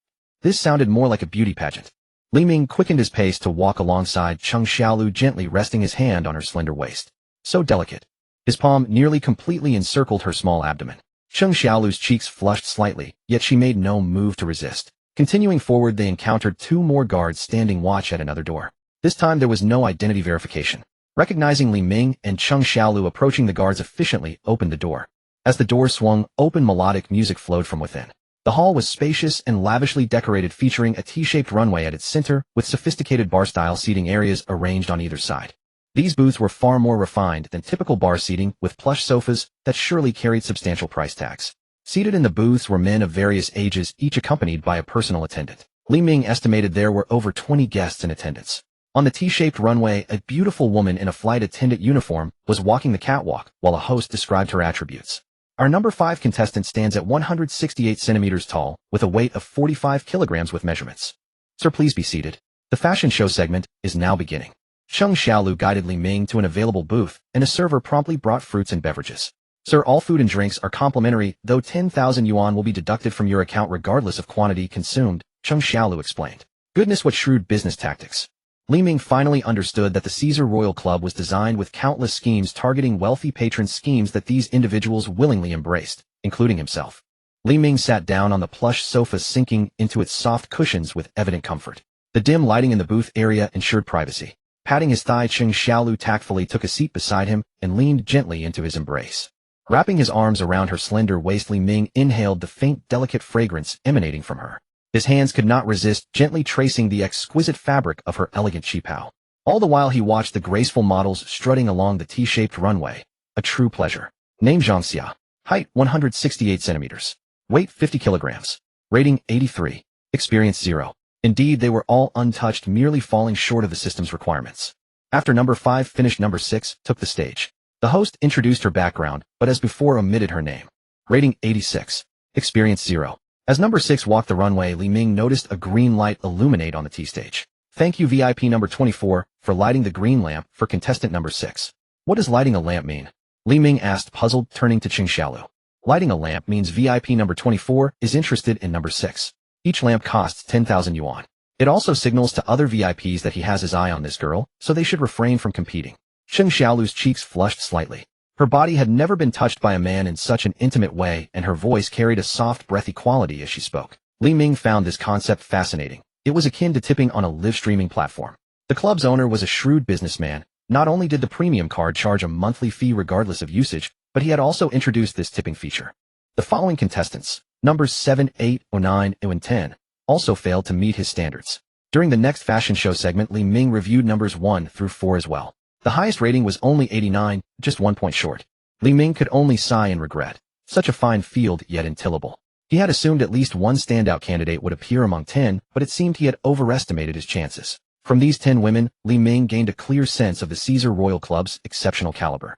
This sounded more like a beauty pageant. Li Ming quickened his pace to walk alongside Cheng Xiaolu, gently resting his hand on her slender waist. So delicate. His palm nearly completely encircled her small abdomen. Cheng Xiaolu's cheeks flushed slightly, yet she made no move to resist. Continuing forward, they encountered 2 more guards standing watch at another door. This time there was no identity verification. Recognizing Li Ming and Cheng Xiaolu approaching, the guards efficiently opened the door. As the door swung open, melodic music flowed from within. The hall was spacious and lavishly decorated, featuring a T-shaped runway at its center with sophisticated bar-style seating areas arranged on either side. These booths were far more refined than typical bar seating, with plush sofas that surely carried substantial price tags. Seated in the booths were men of various ages, each accompanied by a personal attendant. Li Ming estimated there were over 20 guests in attendance. On the T-shaped runway, a beautiful woman in a flight attendant uniform was walking the catwalk, while a host described her attributes. "Our number 5 contestant stands at 168 centimeters tall, with a weight of 45 kilograms with measurements." "Sir, please be seated. The fashion show segment is now beginning." Cheng Xiaolu guided Li Ming to an available booth, and a server promptly brought fruits and beverages. Sir, all food and drinks are complimentary, though 10,000 yuan will be deducted from your account regardless of quantity consumed, Cheng Xiaolu explained. Goodness, what shrewd business tactics. Li Ming finally understood that the Caesar Royal Club was designed with countless schemes targeting wealthy patrons, schemes that these individuals willingly embraced, including himself. Li Ming sat down on the plush sofa, sinking into its soft cushions with evident comfort. The dim lighting in the booth area ensured privacy. Patting his thigh, Cheng Xiaolu tactfully took a seat beside him and leaned gently into his embrace. Wrapping his arms around her slender waist, Li Ming inhaled the faint, delicate fragrance emanating from her. His hands could not resist gently tracing the exquisite fabric of her elegant qipao. All the while he watched the graceful models strutting along the T-shaped runway. A true pleasure. Name Zhangxia. Height 168 centimeters. Weight 50 kilograms. Rating 83. Experience 0. Indeed, they were all untouched, merely falling short of the system's requirements. After number 5 finished, number 6 took the stage. The host introduced her background, but as before omitted her name. Rating 86. Experience 0. As number 6 walked the runway, Li Ming noticed a green light illuminate on the T-stage. Thank you, VIP number 24, for lighting the green lamp for contestant number 6. What does lighting a lamp mean? Li Ming asked, puzzled, turning to Cheng Xiaolu. Lighting a lamp means VIP number 24 is interested in number 6. Each lamp costs 10,000 yuan. It also signals to other VIPs that he has his eye on this girl, so they should refrain from competing. Cheng Xiaolu's cheeks flushed slightly. Her body had never been touched by a man in such an intimate way, and her voice carried a soft, breathy quality as she spoke. Li Ming found this concept fascinating. It was akin to tipping on a live streaming platform. The club's owner was a shrewd businessman. Not only did the premium card charge a monthly fee regardless of usage, but he had also introduced this tipping feature. The following contestants, numbers 7, 8, 9, and 10, also failed to meet his standards. During the next fashion show segment, Li Ming reviewed numbers 1 through 4 as well. The highest rating was only 89, just 1 point short. Li Ming could only sigh in regret. Such a fine field, yet untillable. He had assumed at least one standout candidate would appear among 10, but it seemed he had overestimated his chances. From these 10 women, Li Ming gained a clear sense of the Caesar Royal Club's exceptional caliber.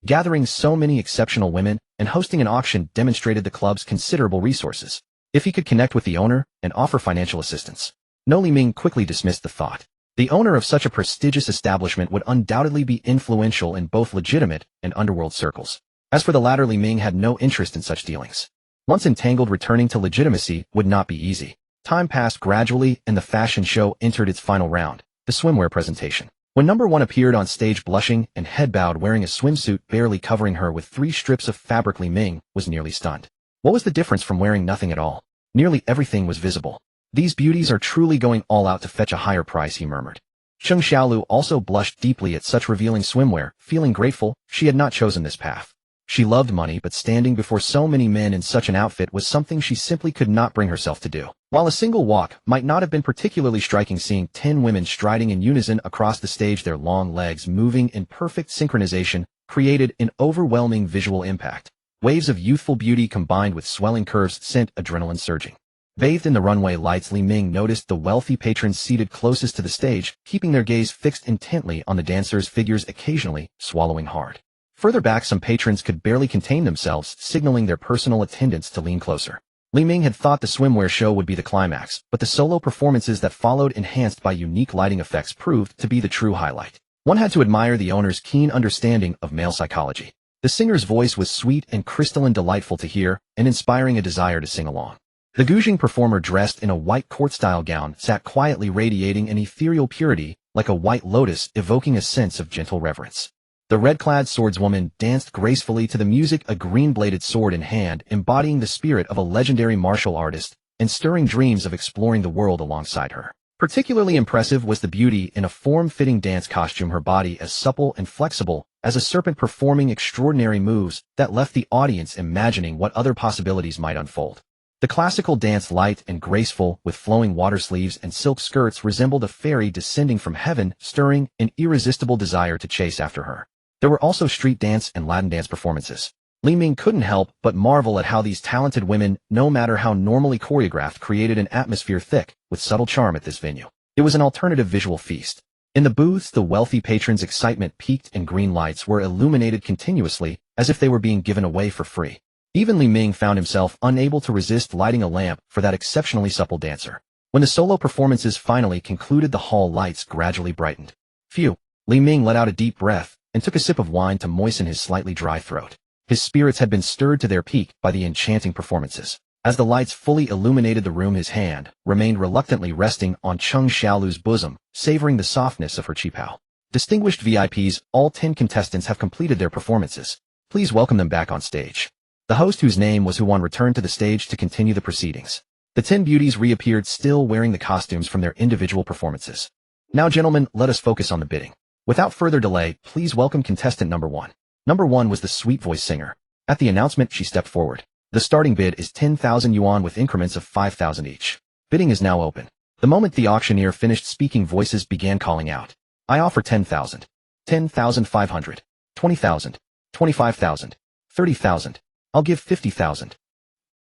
Gathering so many exceptional women and hosting an auction demonstrated the club's considerable resources. If he could connect with the owner and offer financial assistance. No, Li Ming quickly dismissed the thought. The owner of such a prestigious establishment would undoubtedly be influential in both legitimate and underworld circles. As for the latter, Li Ming had no interest in such dealings. Once entangled, returning to legitimacy would not be easy. Time passed gradually, and the fashion show entered its final round, the swimwear presentation. When number 1 appeared on stage, blushing and head-bowed, wearing a swimsuit barely covering her with 3 strips of fabric, Li Ming was nearly stunned. What was the difference from wearing nothing at all? Nearly everything was visible. These beauties are truly going all out to fetch a higher price, he murmured. Cheng Xiaolu also blushed deeply at such revealing swimwear, feeling grateful she had not chosen this path. She loved money, but standing before so many men in such an outfit was something she simply could not bring herself to do. While a single walk might not have been particularly striking, seeing 10 women striding in unison across the stage, their long legs moving in perfect synchronization, created an overwhelming visual impact. Waves of youthful beauty combined with swelling curves sent adrenaline surging. Bathed in the runway lights, Li Ming noticed the wealthy patrons seated closest to the stage, keeping their gaze fixed intently on the dancers' figures, occasionally swallowing hard. Further back, some patrons could barely contain themselves, signaling their personal attendants to lean closer. Li Ming had thought the swimwear show would be the climax, but the solo performances that followed, enhanced by unique lighting effects, proved to be the true highlight. One had to admire the owner's keen understanding of male psychology. The singer's voice was sweet and crystalline, delightful to hear, and inspiring a desire to sing along. The Guzheng performer, dressed in a white court-style gown, sat quietly, radiating an ethereal purity, like a white lotus, evoking a sense of gentle reverence. The red-clad swordswoman danced gracefully to the music, a green-bladed sword in hand, embodying the spirit of a legendary martial artist and stirring dreams of exploring the world alongside her. Particularly impressive was the beauty in a form-fitting dance costume, her body as supple and flexible as a serpent, performing extraordinary moves that left the audience imagining what other possibilities might unfold. The classical dance, light and graceful, with flowing water sleeves and silk skirts, resembled a fairy descending from heaven, stirring an irresistible desire to chase after her. There were also street dance and Latin dance performances. Li Ming couldn't help but marvel at how these talented women, no matter how normally choreographed, created an atmosphere thick with subtle charm at this venue. It was an alternative visual feast. In the booths, the wealthy patrons' excitement peaked, and green lights were illuminated continuously, as if they were being given away for free. Even Li Ming found himself unable to resist lighting a lamp for that exceptionally supple dancer. When the solo performances finally concluded, the hall lights gradually brightened. Phew! Li Ming let out a deep breath and took a sip of wine to moisten his slightly dry throat. His spirits had been stirred to their peak by the enchanting performances. As the lights fully illuminated the room, his hand remained reluctantly resting on Cheng Xiaolu's bosom, savoring the softness of her qipao. Distinguished VIPs, all 10 contestants have completed their performances. Please welcome them back on stage. The host, whose name was Huan, returned to the stage to continue the proceedings. The 10 beauties reappeared, still wearing the costumes from their individual performances. Now, gentlemen, let us focus on the bidding. Without further delay, please welcome contestant number 1. Number 1 was the sweet voice singer. At the announcement, she stepped forward. The starting bid is 10,000 yuan with increments of 5,000 each. Bidding is now open. The moment the auctioneer finished speaking, voices began calling out. I offer 10,000, 10,500, 20,000, 25,000, 30,000. I'll give 50,000.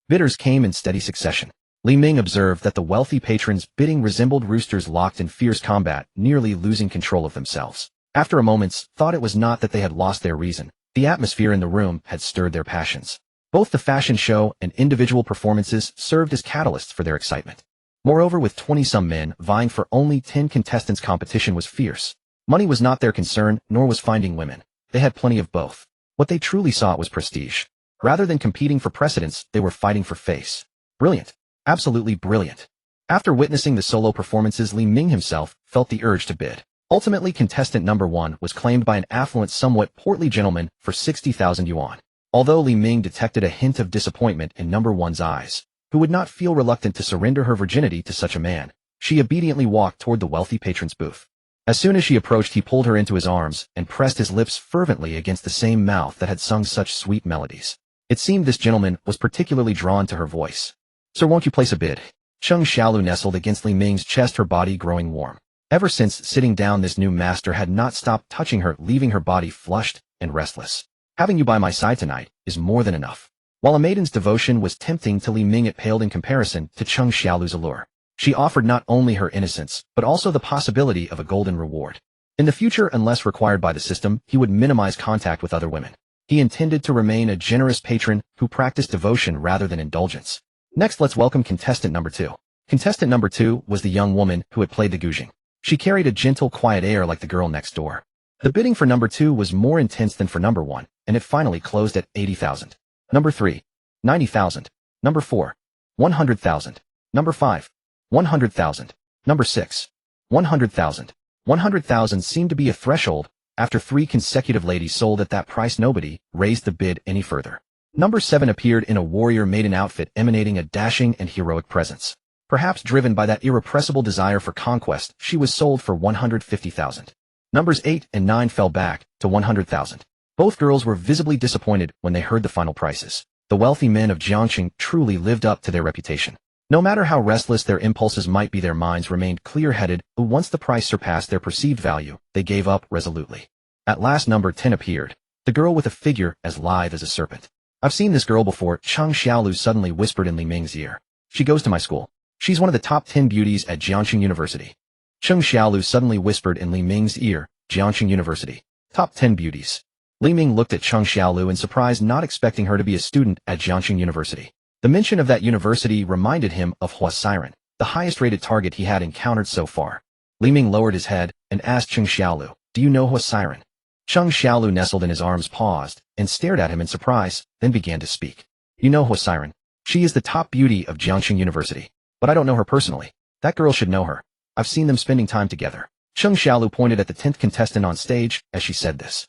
Bidders came in steady succession. Li Ming observed that the wealthy patrons' bidding resembled roosters locked in fierce combat, nearly losing control of themselves. After a moment's thought, it was not that they had lost their reason. The atmosphere in the room had stirred their passions. Both the fashion show and individual performances served as catalysts for their excitement. Moreover, with 20-some men vying for only 10 contestants, competition was fierce. Money was not their concern, nor was finding women. They had plenty of both. What they truly sought was prestige. Rather than competing for precedence, they were fighting for face. Brilliant. Absolutely brilliant. After witnessing the solo performances, Li Ming himself felt the urge to bid. Ultimately, contestant number 1 was claimed by an affluent, somewhat portly gentleman for 60,000 yuan. Although Li Ming detected a hint of disappointment in number 1's eyes, who would not feel reluctant to surrender her virginity to such a man, she obediently walked toward the wealthy patron's booth. As soon as she approached, he pulled her into his arms and pressed his lips fervently against the same mouth that had sung such sweet melodies. It seemed this gentleman was particularly drawn to her voice. Sir, won't you place a bid? Cheng Xiaolu nestled against Li Ming's chest, her body growing warm. Ever since sitting down, this new master had not stopped touching her, leaving her body flushed and restless. Having you by my side tonight is more than enough. While a maiden's devotion was tempting to Li Ming, it paled in comparison to Cheng Xiaolu's allure. She offered not only her innocence, but also the possibility of a golden reward. In the future, unless required by the system, he would minimize contact with other women. He intended to remain a generous patron who practiced devotion rather than indulgence. Next, let's welcome contestant number 2. Contestant number 2 was the young woman who had played the Guzheng. She carried a gentle, quiet air like the girl next door. The bidding for number 2 was more intense than for number 1, and it finally closed at 80,000. Number 3, 90,000. Number 4, 100,000. Number 5, 100,000. Number 6, 100,000. 100,000 seemed to be a threshold. After 3 consecutive ladies sold at that price, nobody raised the bid any further. Number 7 appeared in a warrior maiden outfit, emanating a dashing and heroic presence. Perhaps driven by that irrepressible desire for conquest, she was sold for 150,000. Numbers 8 and 9 fell back to 100,000. Both girls were visibly disappointed when they heard the final prices. The wealthy men of Jiangqing truly lived up to their reputation. No matter how restless their impulses might be, their minds remained clear-headed. Once the price surpassed their perceived value, they gave up resolutely. At last, number 10 appeared, the girl with a figure as lithe as a serpent. I've seen this girl before, Cheng Xiaolu suddenly whispered in Li Ming's ear. She goes to my school. She's one of the top 10 beauties at Jiangqing University. Cheng Xiaolu suddenly whispered in Li Ming's ear, Jiangqing University. Top 10 beauties. Li Ming looked at Cheng Xiaolu in surprise, not expecting her to be a student at Jiangqing University. The mention of that university reminded him of Hua Siren, the highest-rated target he had encountered so far. Li Ming lowered his head and asked Cheng Xiaolu, do you know Hua Siren? Cheng Xiaolu nestled in his arms, paused, and stared at him in surprise, then began to speak. You know Hua Siren. She is the top beauty of Jiangqing University. But I don't know her personally. That girl should know her. I've seen them spending time together. Cheng Xiaolu pointed at the 10th contestant on stage as she said this.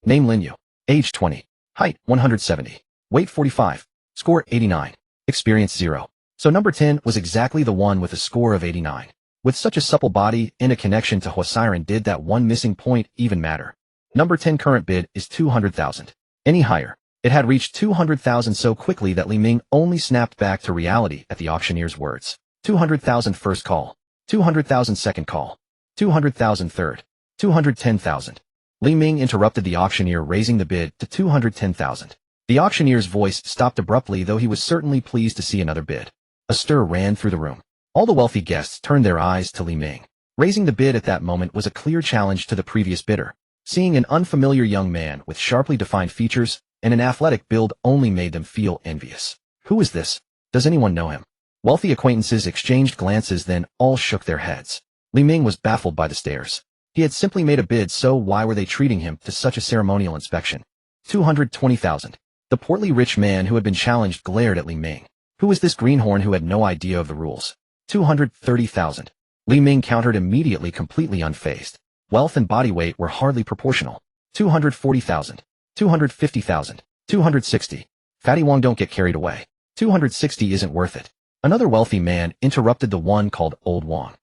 Name Lin Yu. Age 20. Height 170. Weight 45. Score 89. Experience 0. So number 10 was exactly the one with a score of 89. With such a supple body and a connection to Hua Siren, did that one missing point even matter? Number 10 current bid is 200,000. Any higher. It had reached 200,000 so quickly that Li Ming only snapped back to reality at the auctioneer's words. 200,000 first call. 200,000 second call. 200,000 third. 210,000. Li Ming interrupted the auctioneer, raising the bid to 210,000. The auctioneer's voice stopped abruptly, though he was certainly pleased to see another bid. A stir ran through the room. All the wealthy guests turned their eyes to Li Ming. Raising the bid at that moment was a clear challenge to the previous bidder. Seeing an unfamiliar young man with sharply defined features and an athletic build only made them feel envious. Who is this? Does anyone know him? Wealthy acquaintances exchanged glances, then all shook their heads. Li Ming was baffled by the stares. He had simply made a bid, so why were they treating him to such a ceremonial inspection? 220,000. The portly rich man who had been challenged glared at Li Ming. Who was this greenhorn who had no idea of the rules? 230,000. Li Ming countered immediately, completely unfazed. Wealth and body weight were hardly proportional. 240,000. 250,000. 260. Fatty Wong, don't get carried away. 260 isn't worth it. Another wealthy man interrupted the one called Old Wong.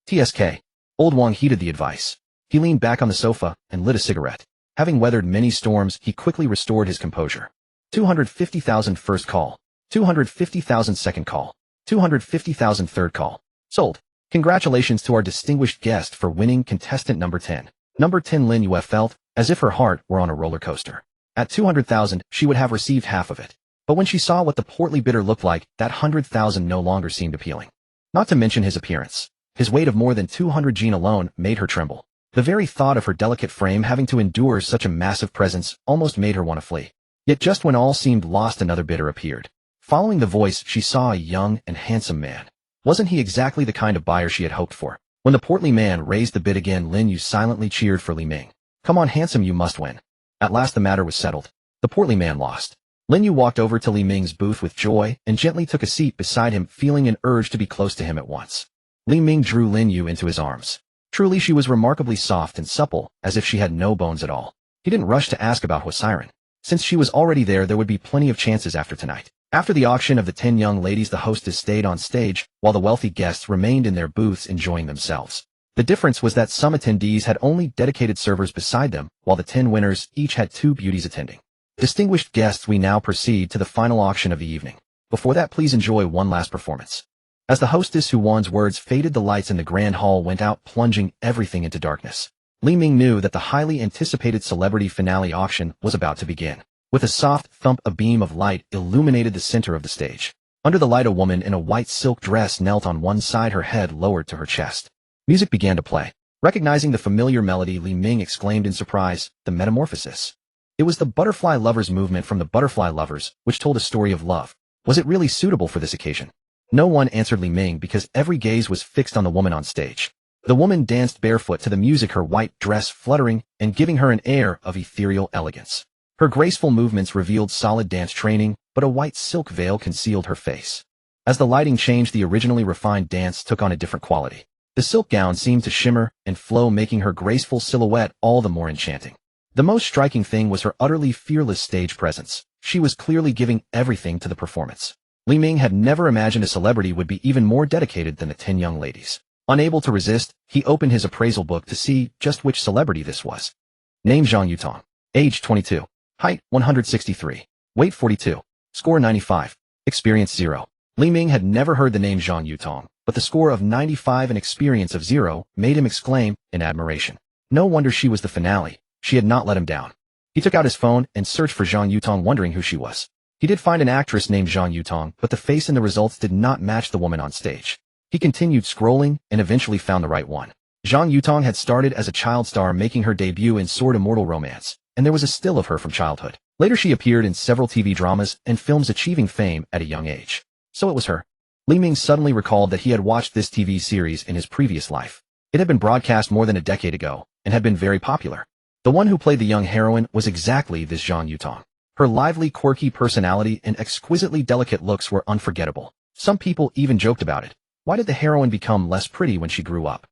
TSK. Old Wong heeded the advice. He leaned back on the sofa and lit a cigarette. Having weathered many storms, he quickly restored his composure. 250,000 first call. 250,000 second call. 250,000 third call. Sold. Congratulations to our distinguished guest for winning contestant number 10. Number 10 Lin Yue felt as if her heart were on a roller coaster. At 200,000, she would have received half of it. But when she saw what the portly bidder looked like, that 100,000 no longer seemed appealing. Not to mention his appearance. His weight of more than 200 gene alone made her tremble. The very thought of her delicate frame having to endure such a massive presence almost made her want to flee. Yet just when all seemed lost, another bidder appeared. Following the voice, she saw a young and handsome man. Wasn't he exactly the kind of buyer she had hoped for? When the portly man raised the bid again, Lin Yu silently cheered for Li Ming. Come on, handsome, you must win. At last the matter was settled. The portly man lost. Lin Yu walked over to Li Ming's booth with joy and gently took a seat beside him, feeling an urge to be close to him at once. Li Ming drew Lin Yu into his arms. Truly, she was remarkably soft and supple, as if she had no bones at all. He didn't rush to ask about Huasiren. Since she was already there would be plenty of chances after tonight. After the auction of the 10 young ladies, the hostess stayed on stage, while the wealthy guests remained in their booths enjoying themselves. The difference was that some attendees had only dedicated servers beside them, while the 10 winners each had 2 beauties attending. Distinguished guests, we now proceed to the final auction of the evening. Before that, please enjoy one last performance. As the hostess who won's words faded, the lights in the grand hall went out, plunging everything into darkness. Li Ming knew that the highly anticipated celebrity finale auction was about to begin. With a soft thump, a beam of light illuminated the center of the stage. Under the light, a woman in a white silk dress knelt on one side, her head lowered to her chest. Music began to play. Recognizing the familiar melody, Li Ming exclaimed in surprise, "The Metamorphosis." It was the Butterfly Lovers movement from the Butterfly Lovers, which told a story of love. Was it really suitable for this occasion? No one answered Li Ming because every gaze was fixed on the woman on stage. The woman danced barefoot to the music, her white dress fluttering and giving her an air of ethereal elegance. Her graceful movements revealed solid dance training, but a white silk veil concealed her face. As the lighting changed, the originally refined dance took on a different quality. The silk gown seemed to shimmer and flow, making her graceful silhouette all the more enchanting. The most striking thing was her utterly fearless stage presence. She was clearly giving everything to the performance. Li Ming had never imagined a celebrity would be even more dedicated than the 10 young ladies. Unable to resist, he opened his appraisal book to see just which celebrity this was. Name: Zhang Yutong. Age: 22. Height: 163. Weight: 42. Score: 95. Experience: 0. Li Ming had never heard the name Zhang Yutong, but the score of 95 and experience of 0 made him exclaim in admiration. No wonder she was the finale. She had not let him down. He took out his phone and searched for Zhang Yutong, wondering who she was. He did find an actress named Zhang Yutong, but the face in the results did not match the woman on stage. He continued scrolling and eventually found the right one. Zhang Yutong had started as a child star, making her debut in Sword Immortal Romance, and there was a still of her from childhood. Later she appeared in several TV dramas and films, achieving fame at a young age. So it was her. Li Ming suddenly recalled that he had watched this TV series in his previous life. It had been broadcast more than a decade ago and had been very popular. The one who played the young heroine was exactly this Zhang Yutong. Her lively, quirky personality and exquisitely delicate looks were unforgettable. Some people even joked about it. Why did the heroine become less pretty when she grew up?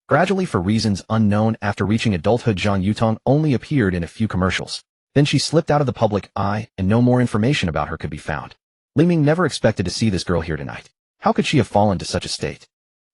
Gradually, for reasons unknown, after reaching adulthood, Zhang Yutong only appeared in a few commercials. Then she slipped out of the public eye, and no more information about her could be found. Li Ming never expected to see this girl here tonight. How could she have fallen to such a state?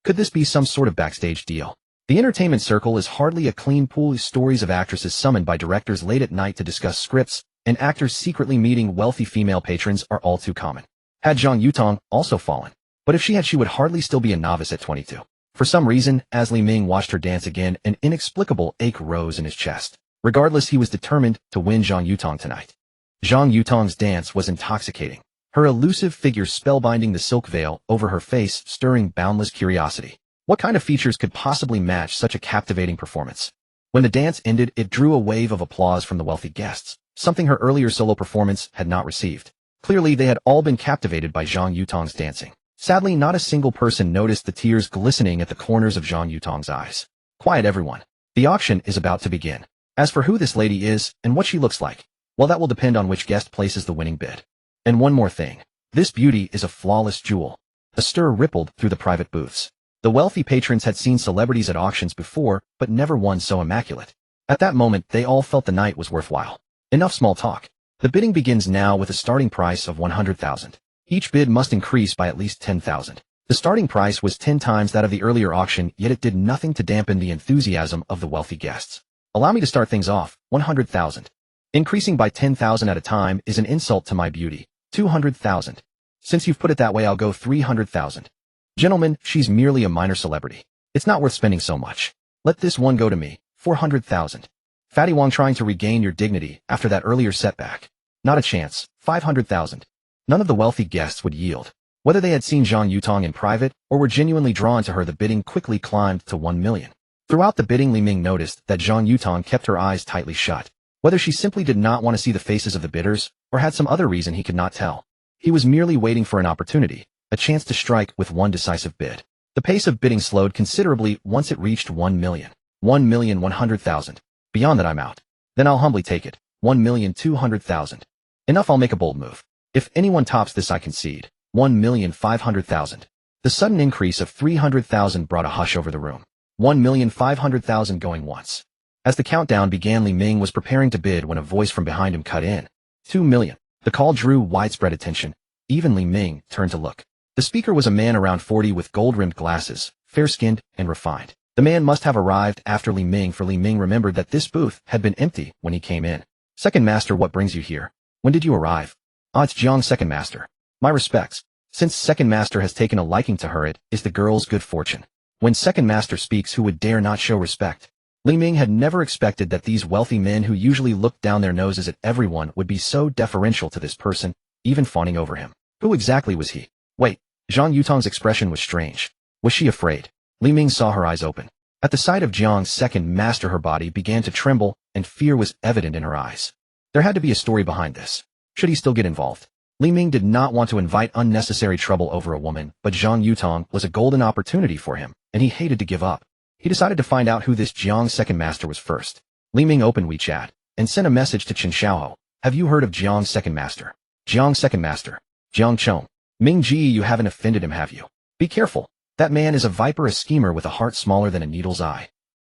Could this be some sort of backstage deal? The entertainment circle is hardly a clean pool. Stories of actresses summoned by directors late at night to discuss scripts, and actors secretly meeting wealthy female patrons are all too common. Had Zhang Yutong also fallen? But if she had, she would hardly still be a novice at 22. For some reason, as Li Ming watched her dance again, an inexplicable ache rose in his chest. Regardless, he was determined to win Zhang Yutong tonight. Zhang Yutong's dance was intoxicating. Her elusive figure spellbinding, the silk veil over her face stirring boundless curiosity. What kind of features could possibly match such a captivating performance? When the dance ended, it drew a wave of applause from the wealthy guests, something her earlier solo performance had not received. Clearly, they had all been captivated by Zhang Yutong's dancing. Sadly, not a single person noticed the tears glistening at the corners of Zhang Yutong's eyes. Quiet, everyone. The auction is about to begin. As for who this lady is and what she looks like, well, that will depend on which guest places the winning bid. And one more thing. This beauty is a flawless jewel. A stir rippled through the private booths. The wealthy patrons had seen celebrities at auctions before, but never one so immaculate. At that moment, they all felt the night was worthwhile. Enough small talk. The bidding begins now with a starting price of 100,000. Each bid must increase by at least 10,000. The starting price was 10 times that of the earlier auction, yet it did nothing to dampen the enthusiasm of the wealthy guests. Allow me to start things off, 100,000. Increasing by 10,000 at a time is an insult to my beauty. 200,000. Since you've put it that way, I'll go 300,000. Gentlemen, she's merely a minor celebrity. It's not worth spending so much. Let this one go to me, 400,000. Fatty Wong, trying to regain your dignity after that earlier setback. Not a chance, 500,000. None of the wealthy guests would yield. Whether they had seen Zhang Yutong in private or were genuinely drawn to her, the bidding quickly climbed to 1 million. Throughout the bidding, Li Ming noticed that Zhang Yutong kept her eyes tightly shut. Whether she simply did not want to see the faces of the bidders or had some other reason, he could not tell. He was merely waiting for an opportunity, a chance to strike with one decisive bid. The pace of bidding slowed considerably once it reached 1 million. 1,100,000. Beyond that, I'm out. Then I'll humbly take it. 1,200,000. Enough, I'll make a bold move. If anyone tops this, I concede. 1,500,000. The sudden increase of 300,000 brought a hush over the room. 1,500,000 going once. As the countdown began, Li Ming was preparing to bid when a voice from behind him cut in. 2 million. The call drew widespread attention. Even Li Ming turned to look. The speaker was a man around 40 with gold-rimmed glasses, fair-skinned and refined. The man must have arrived after Li Ming, for Li Ming remembered that this booth had been empty when he came in. Second Master, what brings you here? When did you arrive? Ah, it's Jiang, Second Master. My respects. Since Second Master has taken a liking to her, it is the girl's good fortune. When Second Master speaks, who would dare not show respect? Li Ming had never expected that these wealthy men who usually looked down their noses at everyone would be so deferential to this person, even fawning over him. Who exactly was he? Wait, Zhang Yutong's expression was strange. Was she afraid? Li Ming saw her eyes open. At the sight of Jiang's Second Master, her body began to tremble, and fear was evident in her eyes. There had to be a story behind this. Should he still get involved? Li Ming did not want to invite unnecessary trouble over a woman, but Zhang Yutong was a golden opportunity for him, and he hated to give up. He decided to find out who this Jiang Second Master was first. Li Ming opened WeChat and sent a message to Chen Xiaohou. Have you heard of Jiang Second Master? Jiang Second Master. Jiang Chong. Ming Ji, you haven't offended him, have you? Be careful. That man is a viper, a schemer with a heart smaller than a needle's eye.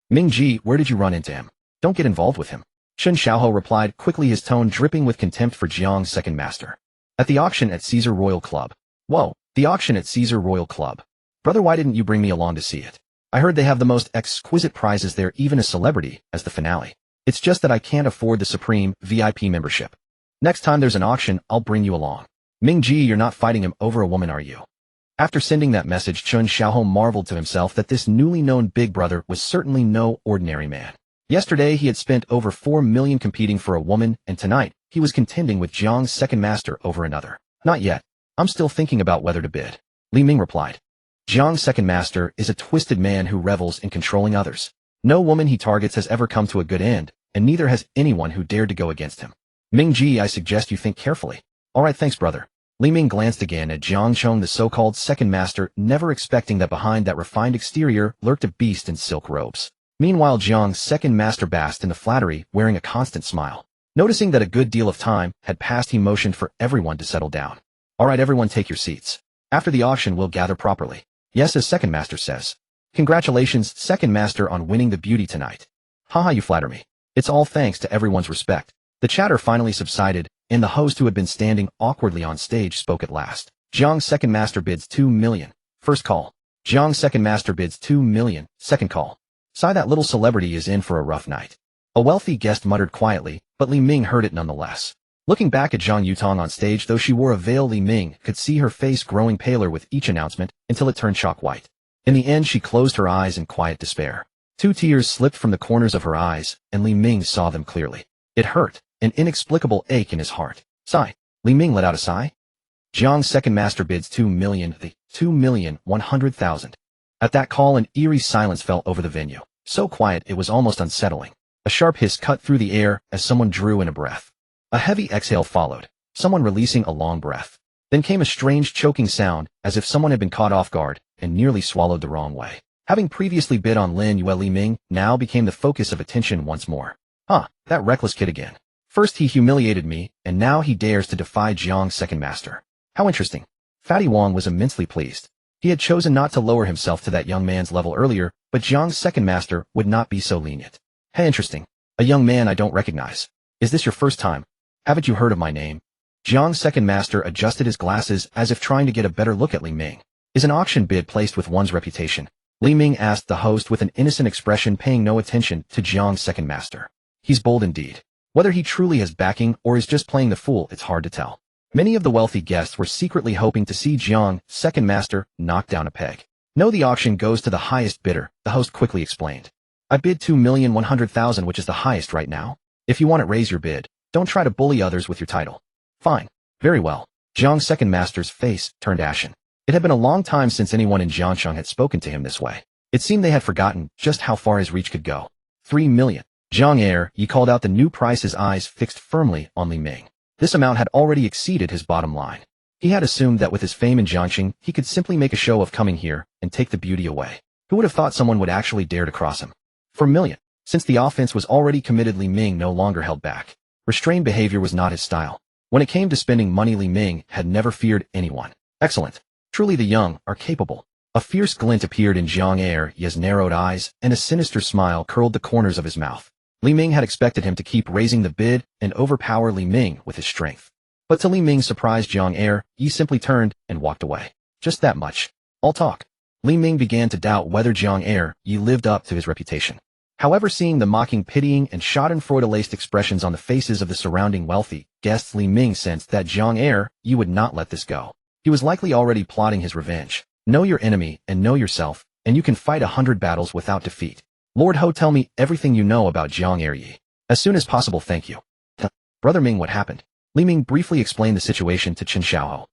Ming Ji, where did you run into him? Don't get involved with him. Chen Xiaohou replied quickly, his tone dripping with contempt for Jiang's Second Master. At the auction at Caesar Royal Club. Whoa, the auction at Caesar Royal Club. Brother, why didn't you bring me along to see it? I heard they have the most exquisite prizes there, even a celebrity as the finale. It's just that I can't afford the supreme VIP membership. Next time there's an auction, I'll bring you along. Ming Ji, you're not fighting him over a woman, are you? After sending that message, Chen Xiaohou marveled to himself that this newly known big brother was certainly no ordinary man. Yesterday he had spent over 4 million competing for a woman, and tonight he was contending with Jiang's Second Master over another. Not yet. I'm still thinking about whether to bid. Li Ming replied. Jiang's Second Master is a twisted man who revels in controlling others. No woman he targets has ever come to a good end, and neither has anyone who dared to go against him. Ming Ji, I suggest you think carefully. All right, thanks, brother. Li Ming glanced again at Jiang Chong, the so-called Second Master, never expecting that behind that refined exterior lurked a beast in silk robes. Meanwhile, Jiang's Second Master basked in the flattery, wearing a constant smile. Noticing that a good deal of time had passed, he motioned for everyone to settle down. All right, everyone, take your seats. After the auction, we'll gather properly. Yes, as Second Master says. Congratulations, Second Master, on winning the beauty tonight. Haha, you flatter me. It's all thanks to everyone's respect. The chatter finally subsided, and the host, who had been standing awkwardly on stage, spoke at last. Jiang's Second Master bids 2 million. First call. Jiang's Second Master bids 2 million. Second call. Sigh, that little celebrity is in for a rough night. A wealthy guest muttered quietly, but Li Ming heard it nonetheless. Looking back at Zhang Yutong on stage, though she wore a veil, Li Ming could see her face growing paler with each announcement until it turned chalk white. In the end, she closed her eyes in quiet despair. 2 tears slipped from the corners of her eyes, and Li Ming saw them clearly. It hurt, an inexplicable ache in his heart. Sigh. Li Ming let out a sigh. Jiang's Second Master bids 2 million, the 2,100,000. At that call, an eerie silence fell over the venue. So quiet it was almost unsettling. A sharp hiss cut through the air as someone drew in a breath. A heavy exhale followed, someone releasing a long breath. Then came a strange choking sound, as if someone had been caught off guard and nearly swallowed the wrong way. Having previously bid on Lin Yue, Li Ming now became the focus of attention once more. Huh, that reckless kid again. First he humiliated me, and now he dares to defy Jiang's second master. How interesting. Fatty Wang was immensely pleased. He had chosen not to lower himself to that young man's level earlier, but Jiang's second master would not be so lenient. Hey, interesting. A young man I don't recognize. Is this your first time? Haven't you heard of my name? Jiang's second master adjusted his glasses as if trying to get a better look at Li Ming. Is an auction bid placed with one's reputation? Li Ming asked the host with an innocent expression, paying no attention to Jiang's second master. He's bold indeed. Whether he truly has backing or is just playing the fool, it's hard to tell. Many of the wealthy guests were secretly hoping to see Jiang, second master, knock down a peg. No, the auction goes to the highest bidder, the host quickly explained. I bid 2,100,000, which is the highest right now. If you want it, raise your bid. Don't try to bully others with your title. Fine. Very well. Jiang's second master's face turned ashen. It had been a long time since anyone in Jiangcheng had spoken to him this way. It seemed they had forgotten just how far his reach could go. 3 million. Jiang Air, he called out the new price, his eyes fixed firmly on Li Ming. This amount had already exceeded his bottom line. He had assumed that with his fame in Jiangxing, he could simply make a show of coming here and take the beauty away. Who would have thought someone would actually dare to cross him? For a million. Since the offense was already committed, Li Ming no longer held back. Restrained behavior was not his style. When it came to spending money, Li Ming had never feared anyone. Excellent. Truly the young are capable. A fierce glint appeared in Jiang Er's narrowed eyes, and a sinister smile curled the corners of his mouth. Li Ming had expected him to keep raising the bid and overpower Li Ming with his strength. But to Li Ming's surprise, Jiang Er simply turned and walked away. Just that much. All talk. Li Ming began to doubt whether Jiang Er lived up to his reputation. However, seeing the mocking, pitying, and schadenfreude-laced expressions on the faces of the surrounding wealthy guests, Li Ming sensed that Jiang Er would not let this go. He was likely already plotting his revenge. Know your enemy and know yourself, and you can fight 100 battles without defeat. Lord Ho, tell me everything you know about Jiang Er. As soon as possible, thank you. Brother Ming, what happened? Li Ming briefly explained the situation to Chen Xiaoho.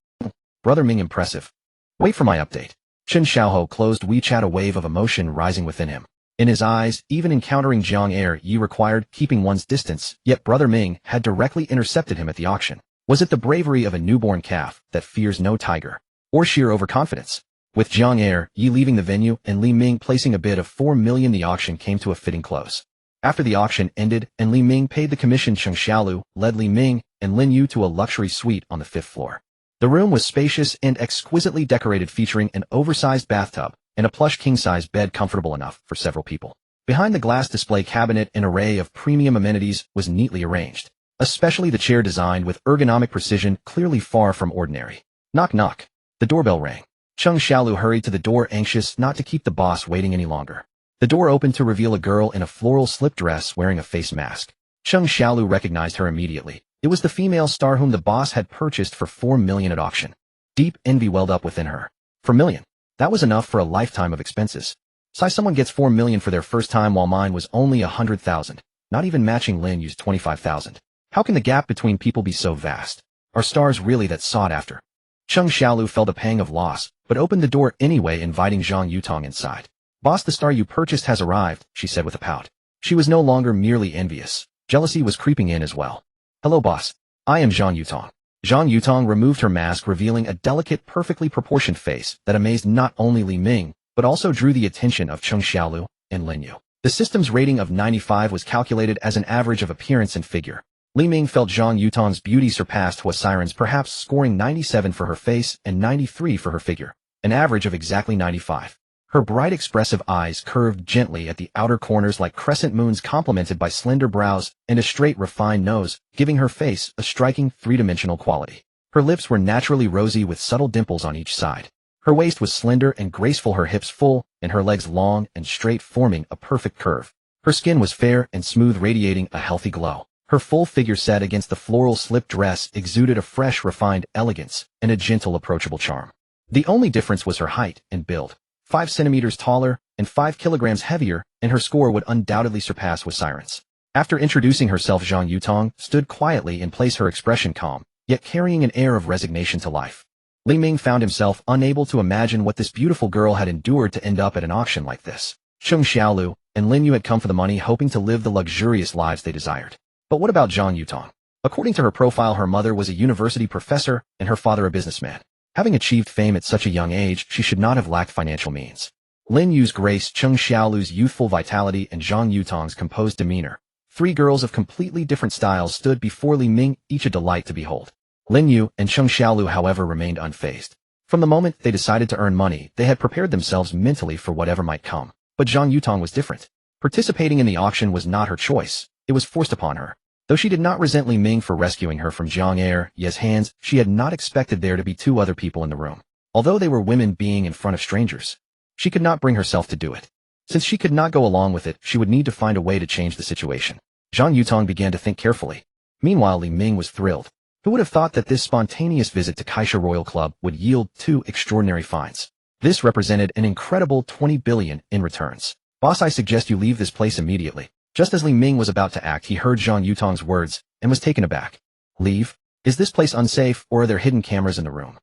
Brother Ming, impressive. Wait for my update. Chen Xiaoho closed WeChat, a wave of emotion rising within him. In his eyes, even encountering Jiang Er required keeping one's distance, yet Brother Ming had directly intercepted him at the auction. Was it the bravery of a newborn calf that fears no tiger? Or sheer overconfidence? With Jiang Er leaving the venue and Li Ming placing a bid of 4 million, the auction came to a fitting close. After the auction ended and Li Ming paid the commission, Cheng Xiaolu led Li Ming and Lin Yu to a luxury suite on the 5th floor. The room was spacious and exquisitely decorated, featuring an oversized bathtub and a plush king-size bed comfortable enough for several people. Behind the glass display cabinet, an array of premium amenities was neatly arranged, especially the chair designed with ergonomic precision, clearly far from ordinary. Knock knock. The doorbell rang. Cheng Xiaolu hurried to the door, anxious not to keep the boss waiting any longer. The door opened to reveal a girl in a floral slip dress wearing a face mask. Cheng Xiaolu recognized her immediately. It was the female star whom the boss had purchased for 4 million at auction. Deep envy welled up within her. 4 million. That was enough for a lifetime of expenses. Say someone gets 4 million for their first time while mine was only 100,000, not even matching Lin Yu's 25,000. How can the gap between people be so vast? Are stars really that sought after? Cheng Xiaolu felt a pang of loss, but opened the door anyway, inviting Zhang Yutong inside. Boss, the star you purchased has arrived, she said with a pout. She was no longer merely envious. Jealousy was creeping in as well. Hello boss. I am Zhang Yutong. Zhang Yutong removed her mask, revealing a delicate, perfectly proportioned face that amazed not only Li Ming, but also drew the attention of Cheng Xiaolu and Lin Yu. The system's rating of 95 was calculated as an average of appearance and figure. Li Ming felt Zhang Yutong's beauty surpassed Hua Siren's, perhaps scoring 97 for her face and 93 for her figure, an average of exactly 95. Her bright, expressive eyes curved gently at the outer corners like crescent moons, complemented by slender brows and a straight, refined nose, giving her face a striking three-dimensional quality. Her lips were naturally rosy with subtle dimples on each side. Her waist was slender and graceful, her hips full, and her legs long and straight, forming a perfect curve. Her skin was fair and smooth, radiating a healthy glow. Her full figure set against the floral slip dress exuded a fresh, refined elegance and a gentle, approachable charm. The only difference was her height and build. 5 centimeters taller and 5 kilograms heavier, and her score would undoubtedly surpass Hua Siren's. After introducing herself, Zhang Yutong stood quietly in place, her expression calm, yet carrying an air of resignation to life. Li Ming found himself unable to imagine what this beautiful girl had endured to end up at an auction like this. Cheng Xiaolu and Lin Yu had come for the money, hoping to live the luxurious lives they desired. But what about Zhang Yutong? According to her profile, her mother was a university professor and her father a businessman. Having achieved fame at such a young age, she should not have lacked financial means. Lin Yu's grace, Cheng Xiaolu's youthful vitality, and Zhang Yutong's composed demeanor. Three girls of completely different styles stood before Li Ming, each a delight to behold. Lin Yu and Cheng Xiaolu, however, remained unfazed. From the moment they decided to earn money, they had prepared themselves mentally for whatever might come. But Zhang Yutong was different. Participating in the auction was not her choice. It was forced upon her. Though she did not resent Li Ming for rescuing her from Zhang Er's hands, she had not expected there to be two other people in the room. Although they were women being in front of strangers, she could not bring herself to do it. Since she could not go along with it, she would need to find a way to change the situation. Zhang Yutong began to think carefully. Meanwhile, Li Ming was thrilled. Who would have thought that this spontaneous visit to Kaisha Royal Club would yield 2 extraordinary finds? This represented an incredible 20 billion in returns. Boss, I suggest you leave this place immediately. Just as Li Ming was about to act, he heard Zhang Yutong's words and was taken aback. Leave? Is this place unsafe, or are there hidden cameras in the room?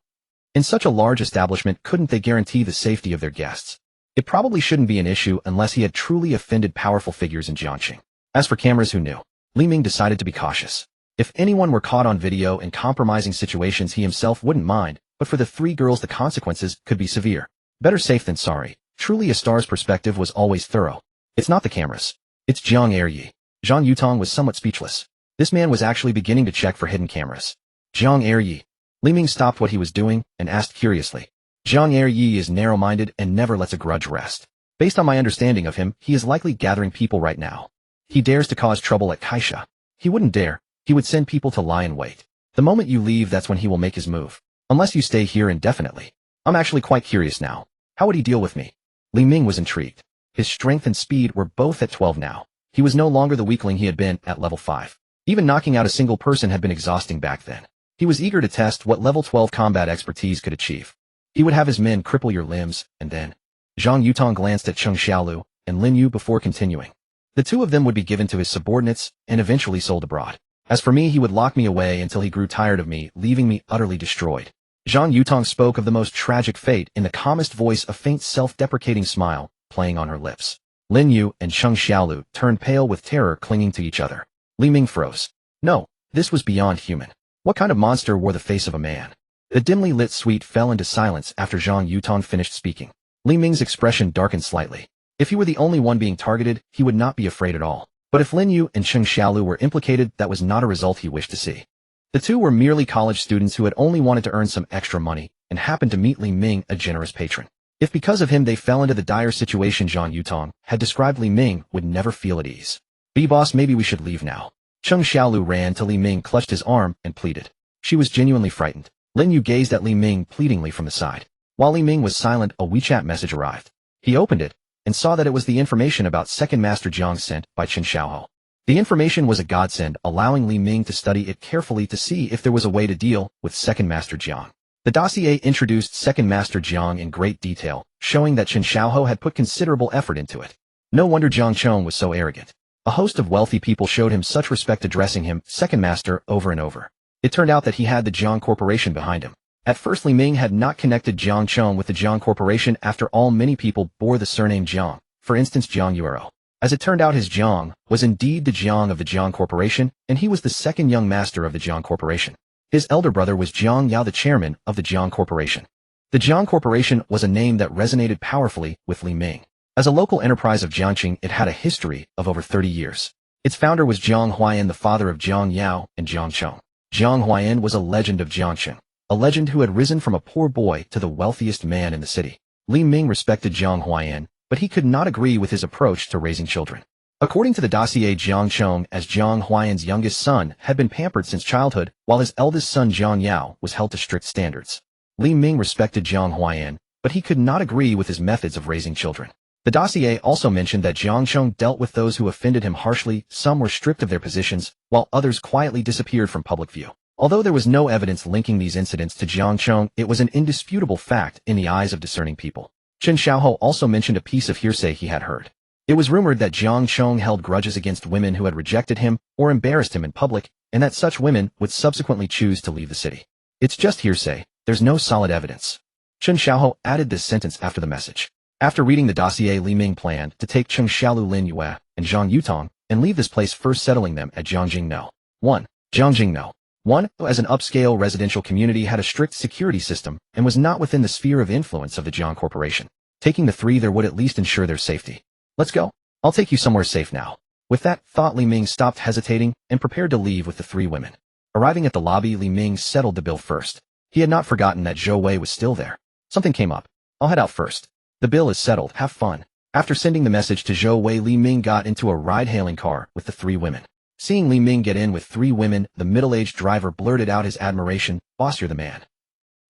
In such a large establishment, couldn't they guarantee the safety of their guests? It probably shouldn't be an issue unless he had truly offended powerful figures in Jiangxing. As for cameras, who knew? Li Ming decided to be cautious. If anyone were caught on video in compromising situations, he himself wouldn't mind, but for the three girls the consequences could be severe. Better safe than sorry. Truly, a star's perspective was always thorough. It's not the cameras. It's Jiang Eryi. Zhang Yutong was somewhat speechless. This man was actually beginning to check for hidden cameras. Jiang Eryi. Li Ming stopped what he was doing and asked curiously. Jiang Eryi is narrow-minded and never lets a grudge rest. Based on my understanding of him, he is likely gathering people right now. He dares to cause trouble at Kaisha. He wouldn't dare. He would send people to lie in wait. The moment you leave, that's when he will make his move. Unless you stay here indefinitely. I'm actually quite curious now. How would he deal with me? Li Ming was intrigued. His strength and speed were both at 12 now. He was no longer the weakling he had been at level 5. Even knocking out a single person had been exhausting back then. He was eager to test what level 12 combat expertise could achieve. He would have his men cripple your limbs, and then... Zhang Yutong glanced at Cheng Xiaolu and Lin Yu before continuing. The two of them would be given to his subordinates and eventually sold abroad. As for me, he would lock me away until he grew tired of me, leaving me utterly destroyed. Zhang Yutong spoke of the most tragic fate in the calmest voice, a faint self-deprecating smile playing on her lips. Lin Yu and Cheng Xiaolu turned pale with terror, clinging to each other. Li Ming froze. No, this was beyond human. What kind of monster wore the face of a man? The dimly lit suite fell into silence after Zhang Yutong finished speaking. Li Ming's expression darkened slightly. If he were the only one being targeted, he would not be afraid at all. But if Lin Yu and Cheng Xiaolu were implicated, that was not a result he wished to see. The two were merely college students who had only wanted to earn some extra money and happened to meet Li Ming, a generous patron. If because of him they fell into the dire situation Zhang Yutong had described, Li Ming would never feel at ease. "B-boss, maybe we should leave now." Cheng Xiaolu ran to Li Ming, clutched his arm, and pleaded. She was genuinely frightened. Lin Yu gazed at Li Ming pleadingly from the side. While Li Ming was silent, a WeChat message arrived. He opened it and saw that it was the information about Second Master Jiang sent by Chen Xiaohou. The information was a godsend, allowing Li Ming to study it carefully to see if there was a way to deal with Second Master Jiang. The dossier introduced Second Master Jiang in great detail, showing that Chen Xiaohou had put considerable effort into it. No wonder Jiang Chong was so arrogant. A host of wealthy people showed him such respect, addressing him Second Master over and over. It turned out that he had the Jiang Corporation behind him. At first, Li Ming had not connected Jiang Chong with the Jiang Corporation. After all, many people bore the surname Jiang, for instance Jiang Yuero. As it turned out, his Jiang was indeed the Jiang of the Jiang Corporation, and he was the second young master of the Jiang Corporation. His elder brother was Jiang Yao, the chairman of the Jiang Corporation. The Jiang Corporation was a name that resonated powerfully with Li Ming. As a local enterprise of Jiangxing, it had a history of over 30 years. Its founder was Jiang Huayan, the father of Jiang Yao and Jiang Chong. Jiang Huayan was a legend of Jiangxing, a legend who had risen from a poor boy to the wealthiest man in the city. Li Ming respected Jiang Huayan, but he could not agree with his approach to raising children. According to the dossier, Jiang Chong, as Jiang Huayan's youngest son, had been pampered since childhood, while his eldest son Jiang Yao was held to strict standards. Li Ming respected Jiang Huayan, but he could not agree with his methods of raising children. The dossier also mentioned that Jiang Chong dealt with those who offended him harshly. Some were stripped of their positions, while others quietly disappeared from public view. Although there was no evidence linking these incidents to Jiang Chong, it was an indisputable fact in the eyes of discerning people. Chen Xiaohou also mentioned a piece of hearsay he had heard. It was rumored that Jiang Chong held grudges against women who had rejected him or embarrassed him in public, and that such women would subsequently choose to leave the city. It's just hearsay. There's no solid evidence. Chen Xiaohou added this sentence after the message. After reading the dossier, Li Ming planned to take Cheng Xiaolu, Lin Yue, and Zhang Yutong and leave this place, first settling them at Jiangjing No. 1. Jiangjing No. 1, as an upscale residential community, had a strict security system and was not within the sphere of influence of the Jiang Corporation. Taking the three there would at least ensure their safety. Let's go. I'll take you somewhere safe now. With that thought, Li Ming stopped hesitating and prepared to leave with the three women. Arriving at the lobby, Li Ming settled the bill first. He had not forgotten that Zhou Wei was still there. Something came up. I'll head out first. The bill is settled. Have fun. After sending the message to Zhou Wei, Li Ming got into a ride-hailing car with the three women. Seeing Li Ming get in with three women, the middle-aged driver blurted out his admiration. Boss, you're the man.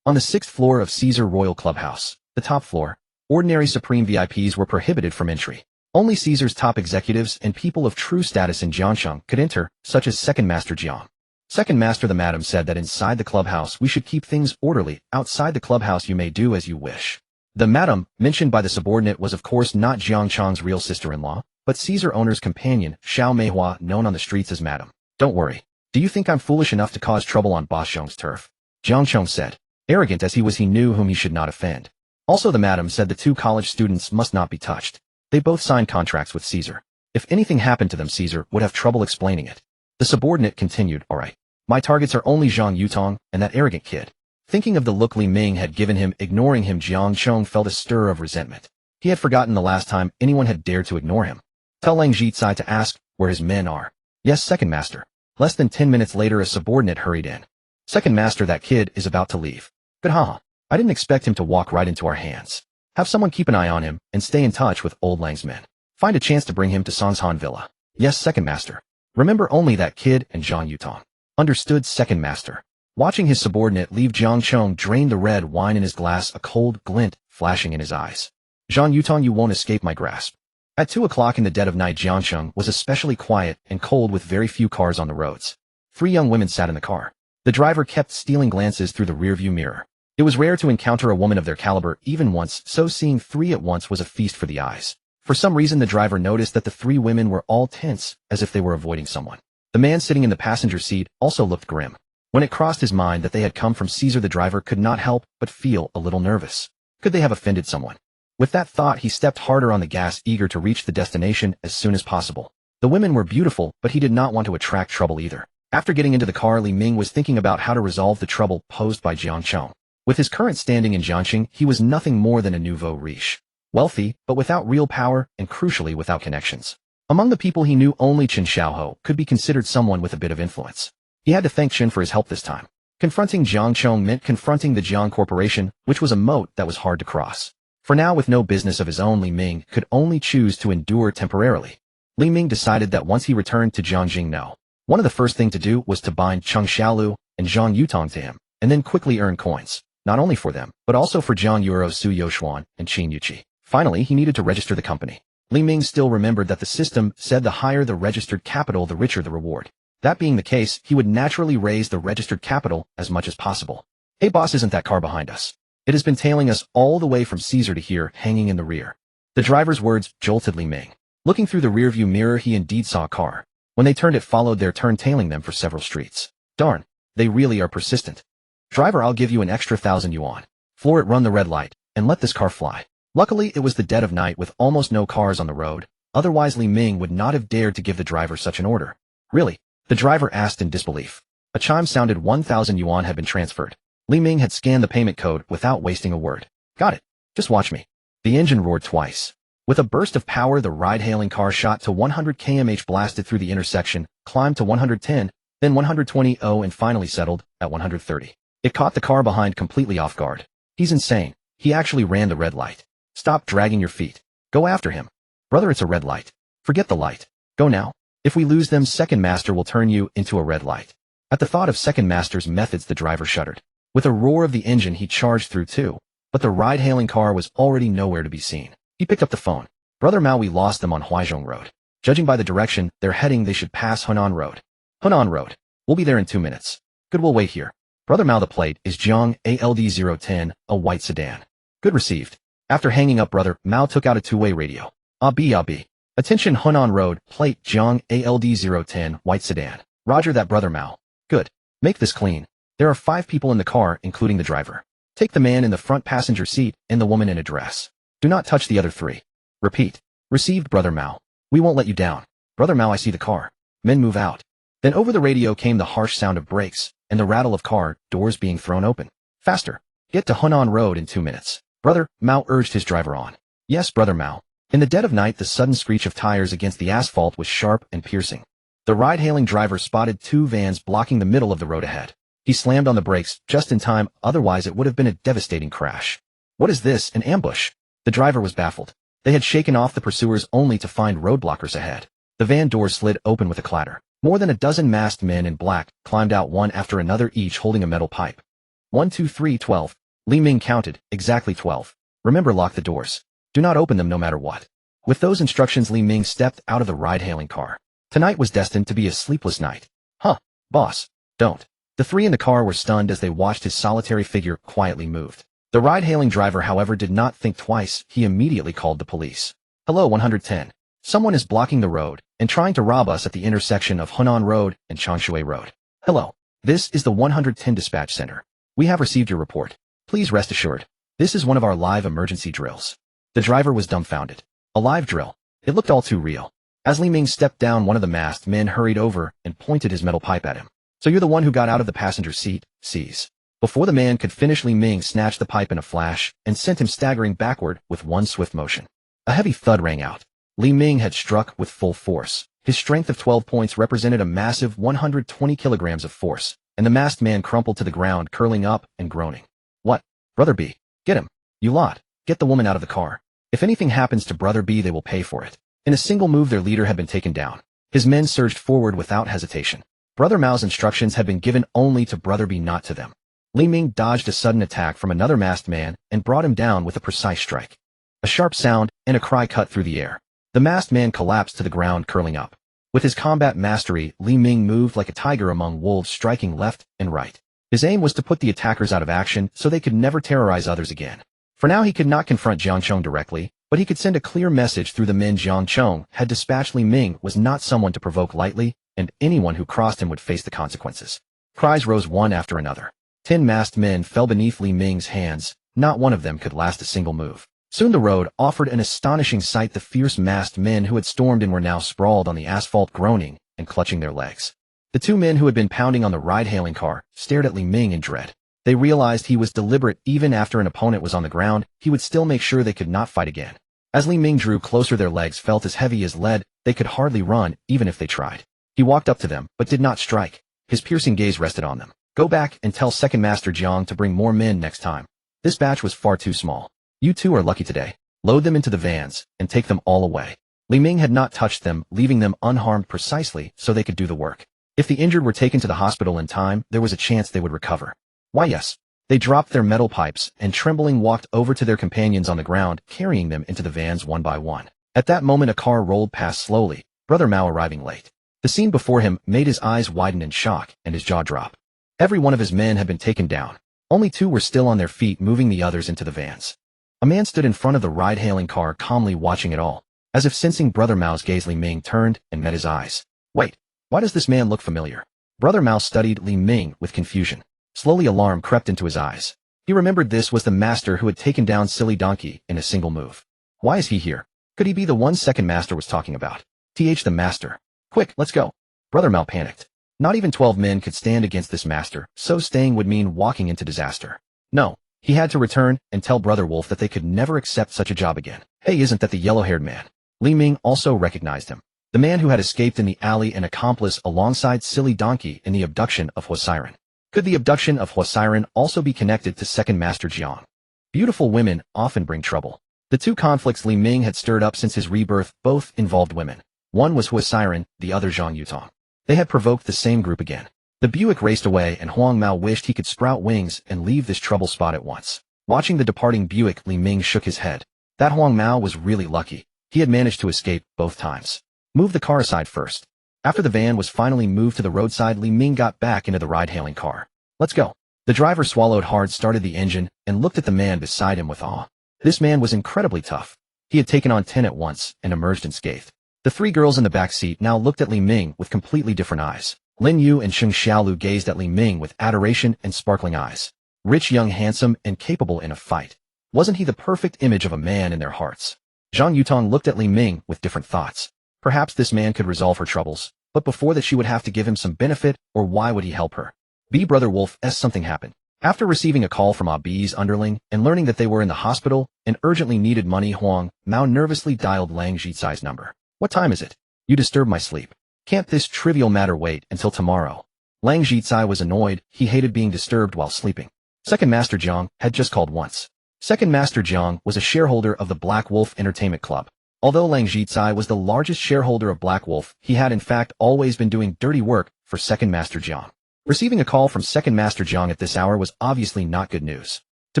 On the 6th floor of Caesar Royal Clubhouse, the top floor, ordinary Supreme VIPs were prohibited from entry. Only Caesar's top executives and people of true status in Jiangsheng could enter, such as Second Master Jiang. Second Master the Madam said that inside the clubhouse we should keep things orderly. Outside the clubhouse you may do as you wish. The Madam, mentioned by the subordinate, was of course not Jiang Chang's real sister-in-law, but Caesar owner's companion, Xiao Meihua, known on the streets as Madam. Don't worry. Do you think I'm foolish enough to cause trouble on Boss Zhong's turf? Jiang Chong said. Arrogant as he was, he knew whom he should not offend. Also the Madam said the two college students must not be touched. They both signed contracts with Caesar. If anything happened to them, Caesar would have trouble explaining it. The subordinate continued, all right. My targets are only Zhang Yutong and that arrogant kid. Thinking of the look Li Ming had given him, ignoring him, Jiang Chong felt a stir of resentment. He had forgotten the last time anyone had dared to ignore him. Tell Lang Zhitsai to ask where his men are. Yes, Second Master. Less than 10 minutes later, a subordinate hurried in. Second Master, that kid is about to leave. Good, haha. I didn't expect him to walk right into our hands. Have someone keep an eye on him and stay in touch with old Lang's men. Find a chance to bring him to Sangshan Villa. Yes, Second Master. Remember only that kid and Zhang Yutong. Understood, Second Master. Watching his subordinate leave, Jiang Chong drained the red wine in his glass, a cold glint flashing in his eyes. Zhang Yutong, you won't escape my grasp. At 2 o'clock in the dead of night, Jiangsheng was especially quiet and cold with very few cars on the roads. 3 young women sat in the car. The driver kept stealing glances through the rearview mirror. It was rare to encounter a woman of their caliber even once, so seeing 3 at once was a feast for the eyes. For some reason, the driver noticed that the 3 women were all tense, as if they were avoiding someone. The man sitting in the passenger seat also looked grim. When it crossed his mind that they had come from Caesar, the driver could not help but feel a little nervous. Could they have offended someone? With that thought, he stepped harder on the gas, eager to reach the destination as soon as possible. The women were beautiful, but he did not want to attract trouble either. After getting into the car, Li Ming was thinking about how to resolve the trouble posed by Jiang Chong. With his current standing in Jiangxing, he was nothing more than a nouveau riche. Wealthy, but without real power, and crucially without connections. Among the people he knew, only Chen Xiaoho could be considered someone with a bit of influence. He had to thank Chen for his help this time. Confronting Jiang Chong meant confronting the Jiang Corporation, which was a moat that was hard to cross. For now, with no business of his own, Li Ming could only choose to endure temporarily. Li Ming decided that once he returned to Jiangxing, one of the first things to do was to bind Cheng Xiaolu and Zhang Yutong to him, and then quickly earn coins, not only for them, but also for Zhang Yuro, Su Youshuan, and Qin Yuqi. Finally, he needed to register the company. Li Ming still remembered that the system said the higher the registered capital, the richer the reward. That being the case, he would naturally raise the registered capital as much as possible. Hey boss, isn't that car behind us? It has been tailing us all the way from Caesar to here, hanging in the rear. The driver's words jolted Li Ming. Looking through the rearview mirror, he indeed saw a car. When they turned, it followed their turn, tailing them for several streets. Darn, they really are persistent. Driver, I'll give you an extra 1,000 yuan. Floor it, run the red light, and let this car fly. Luckily, it was the dead of night with almost no cars on the road. Otherwise, Li Ming would not have dared to give the driver such an order. Really? The driver asked in disbelief. A chime sounded. 1,000 yuan had been transferred. Li Ming had scanned the payment code without wasting a word. Got it. Just watch me. The engine roared twice. With a burst of power, the ride-hailing car shot to 100 km/h, blasted through the intersection, climbed to 110, then 120, and finally settled at 130. It caught the car behind completely off guard. He's insane. He actually ran the red light. Stop dragging your feet. Go after him. Brother, it's a red light. Forget the light. Go now. If we lose them, Second Master will turn you into a red light. At the thought of Second Master's methods, the driver shuddered. With a roar of the engine, he charged through too, but the ride-hailing car was already nowhere to be seen. He picked up the phone. Brother Mao, we lost them on Huaizhong Road. Judging by the direction they're heading, they should pass Hunan Road. Hunan Road. We'll be there in 2 minutes. Good, we'll wait here. Brother Mao, the plate is Jiang ALD010, a white sedan. Good, received. After hanging up, Brother Mao took out a two-way radio. Abi. Attention, Hunan Road, plate Jiang ALD010, white sedan. Roger that, Brother Mao. Good. Make this clean. There are 5 people in the car, including the driver. Take the man in the front passenger seat and the woman in a dress. Do not touch the other 3. Repeat. Received, Brother Mao. We won't let you down. Brother Mao, I see the car. Men, move out. Then over the radio came the harsh sound of brakes and the rattle of car doors being thrown open. Faster. Get to Hunan Road in 2 minutes. Brother Mao urged his driver on. Yes, Brother Mao. In the dead of night, the sudden screech of tires against the asphalt was sharp and piercing. The ride-hailing driver spotted two vans blocking the middle of the road ahead. He slammed on the brakes just in time, otherwise it would have been a devastating crash. What is this, an ambush? The driver was baffled. They had shaken off the pursuers only to find roadblockers ahead. The van doors slid open with a clatter. More than a dozen masked men in black climbed out one after another, each holding a metal pipe. 1, 2, 3, 12. Li Ming counted, exactly 12. Remember, lock the doors. Do not open them no matter what. With those instructions, Li Ming stepped out of the ride-hailing car. Tonight was destined to be a sleepless night. Huh, boss, don't. The three in the car were stunned as they watched his solitary figure quietly move. The ride-hailing driver, however, did not think twice. He immediately called the police. Hello, 110. Someone is blocking the road and trying to rob us at the intersection of Hunan Road and Changshui Road. Hello. This is the 110 dispatch center. We have received your report. Please rest assured. This is one of our live emergency drills. The driver was dumbfounded. A live drill. It looked all too real. As Li Ming stepped down, one of the masked men hurried over and pointed his metal pipe at him. So you're the one who got out of the passenger seat, seize. Before the man could finish, Li Ming snatched the pipe in a flash and sent him staggering backward with one swift motion. A heavy thud rang out. Li Ming had struck with full force. His strength of 12 points represented a massive 120 kilograms of force, and the masked man crumpled to the ground, curling up and groaning. What? Brother B. Get him. You lot. Get the woman out of the car. If anything happens to Brother B, they will pay for it. In a single move, their leader had been taken down. His men surged forward without hesitation. Brother Mao's instructions had been given only to Brother B, not to them. Li Ming dodged a sudden attack from another masked man and brought him down with a precise strike. A sharp sound and a cry cut through the air. The masked man collapsed to the ground, curling up. With his combat mastery, Li Ming moved like a tiger among wolves, striking left and right. His aim was to put the attackers out of action so they could never terrorize others again. For now, he could not confront Jiang Chong directly, but he could send a clear message through the men. Jiang Chong had dispatched Li Ming was not someone to provoke lightly, and anyone who crossed him would face the consequences. Cries rose one after another. 10 masked men fell beneath Li Ming's hands. Not one of them could last a single move. Soon the road offered an astonishing sight. The fierce masked men who had stormed in were now sprawled on the asphalt, groaning and clutching their legs. The two men who had been pounding on the ride-hailing car stared at Li Ming in dread. They realized he was deliberate. Even after an opponent was on the ground, he would still make sure they could not fight again. As Li Ming drew closer, their legs felt as heavy as lead. They could hardly run, even if they tried. He walked up to them, but did not strike. His piercing gaze rested on them. Go back and tell Second Master Jiang to bring more men next time. This batch was far too small. You two are lucky today. Load them into the vans and take them all away. Li Ming had not touched them, leaving them unharmed precisely so they could do the work. If the injured were taken to the hospital in time, there was a chance they would recover. Why, yes. They dropped their metal pipes and trembling walked over to their companions on the ground, carrying them into the vans one by one. At that moment, a car rolled past slowly, Brother Mao arriving late. The scene before him made his eyes widen in shock and his jaw drop. Every one of his men had been taken down. Only 2 were still on their feet, moving the others into the vans. A man stood in front of the ride-hailing car, calmly watching it all. As if sensing Brother Mao's gaze, Li Ming turned and met his eyes. Wait, why does this man look familiar? Brother Mao studied Li Ming with confusion. Slowly, alarm crept into his eyes. He remembered this was the master who had taken down Silly Donkey in a single move. Why is he here? Could he be the one Second Master was talking about? The master. Quick, let's go. Brother Mao panicked. Not even 12 men could stand against this master, so staying would mean walking into disaster. No, he had to return and tell Brother Wolf that they could never accept such a job again. Hey, isn't that the yellow-haired man? Li Ming also recognized him. The man who had escaped in the alley, an accomplice alongside Silly Donkey in the abduction of Huasiren. Could the abduction of Huasiren also be connected to Second Master Jiang? Beautiful women often bring trouble. The 2 conflicts Li Ming had stirred up since his rebirth both involved women. One was Huasiren, the other Zhang Yutong. They had provoked the same group again. The Buick raced away and Huang Mao wished he could sprout wings and leave this trouble spot at once. Watching the departing Buick, Li Ming shook his head. That Huang Mao was really lucky. He had managed to escape both times. Move the car aside first. After the van was finally moved to the roadside, Li Ming got back into the ride-hailing car. Let's go. The driver swallowed hard, started the engine, and looked at the man beside him with awe. This man was incredibly tough. He had taken on 10 at once and emerged unscathed. The 3 girls in the back seat now looked at Li Ming with completely different eyes. Lin Yu and Sheng Xiaolu gazed at Li Ming with adoration and sparkling eyes. Rich, young, handsome, and capable in a fight. Wasn't he the perfect image of a man in their hearts? Zhang Yutong looked at Li Ming with different thoughts. Perhaps this man could resolve her troubles, but before that she would have to give him some benefit, or why would he help her? Brother Wolf, something happened. After receiving a call from Abi's underling and learning that they were in the hospital and urgently needed money, Huang Mao nervously dialed Lang Jitsai's number. What time is it? You disturb my sleep. Can't this trivial matter wait until tomorrow? Lang Jitsai was annoyed. He hated being disturbed while sleeping. Second Master Jiang had just called once. Second Master Jiang was a shareholder of the Black Wolf Entertainment Club. Although Lang Jitsai was the largest shareholder of Black Wolf, he had in fact always been doing dirty work for Second Master Jiang. Receiving a call from Second Master Jiang at this hour was obviously not good news. To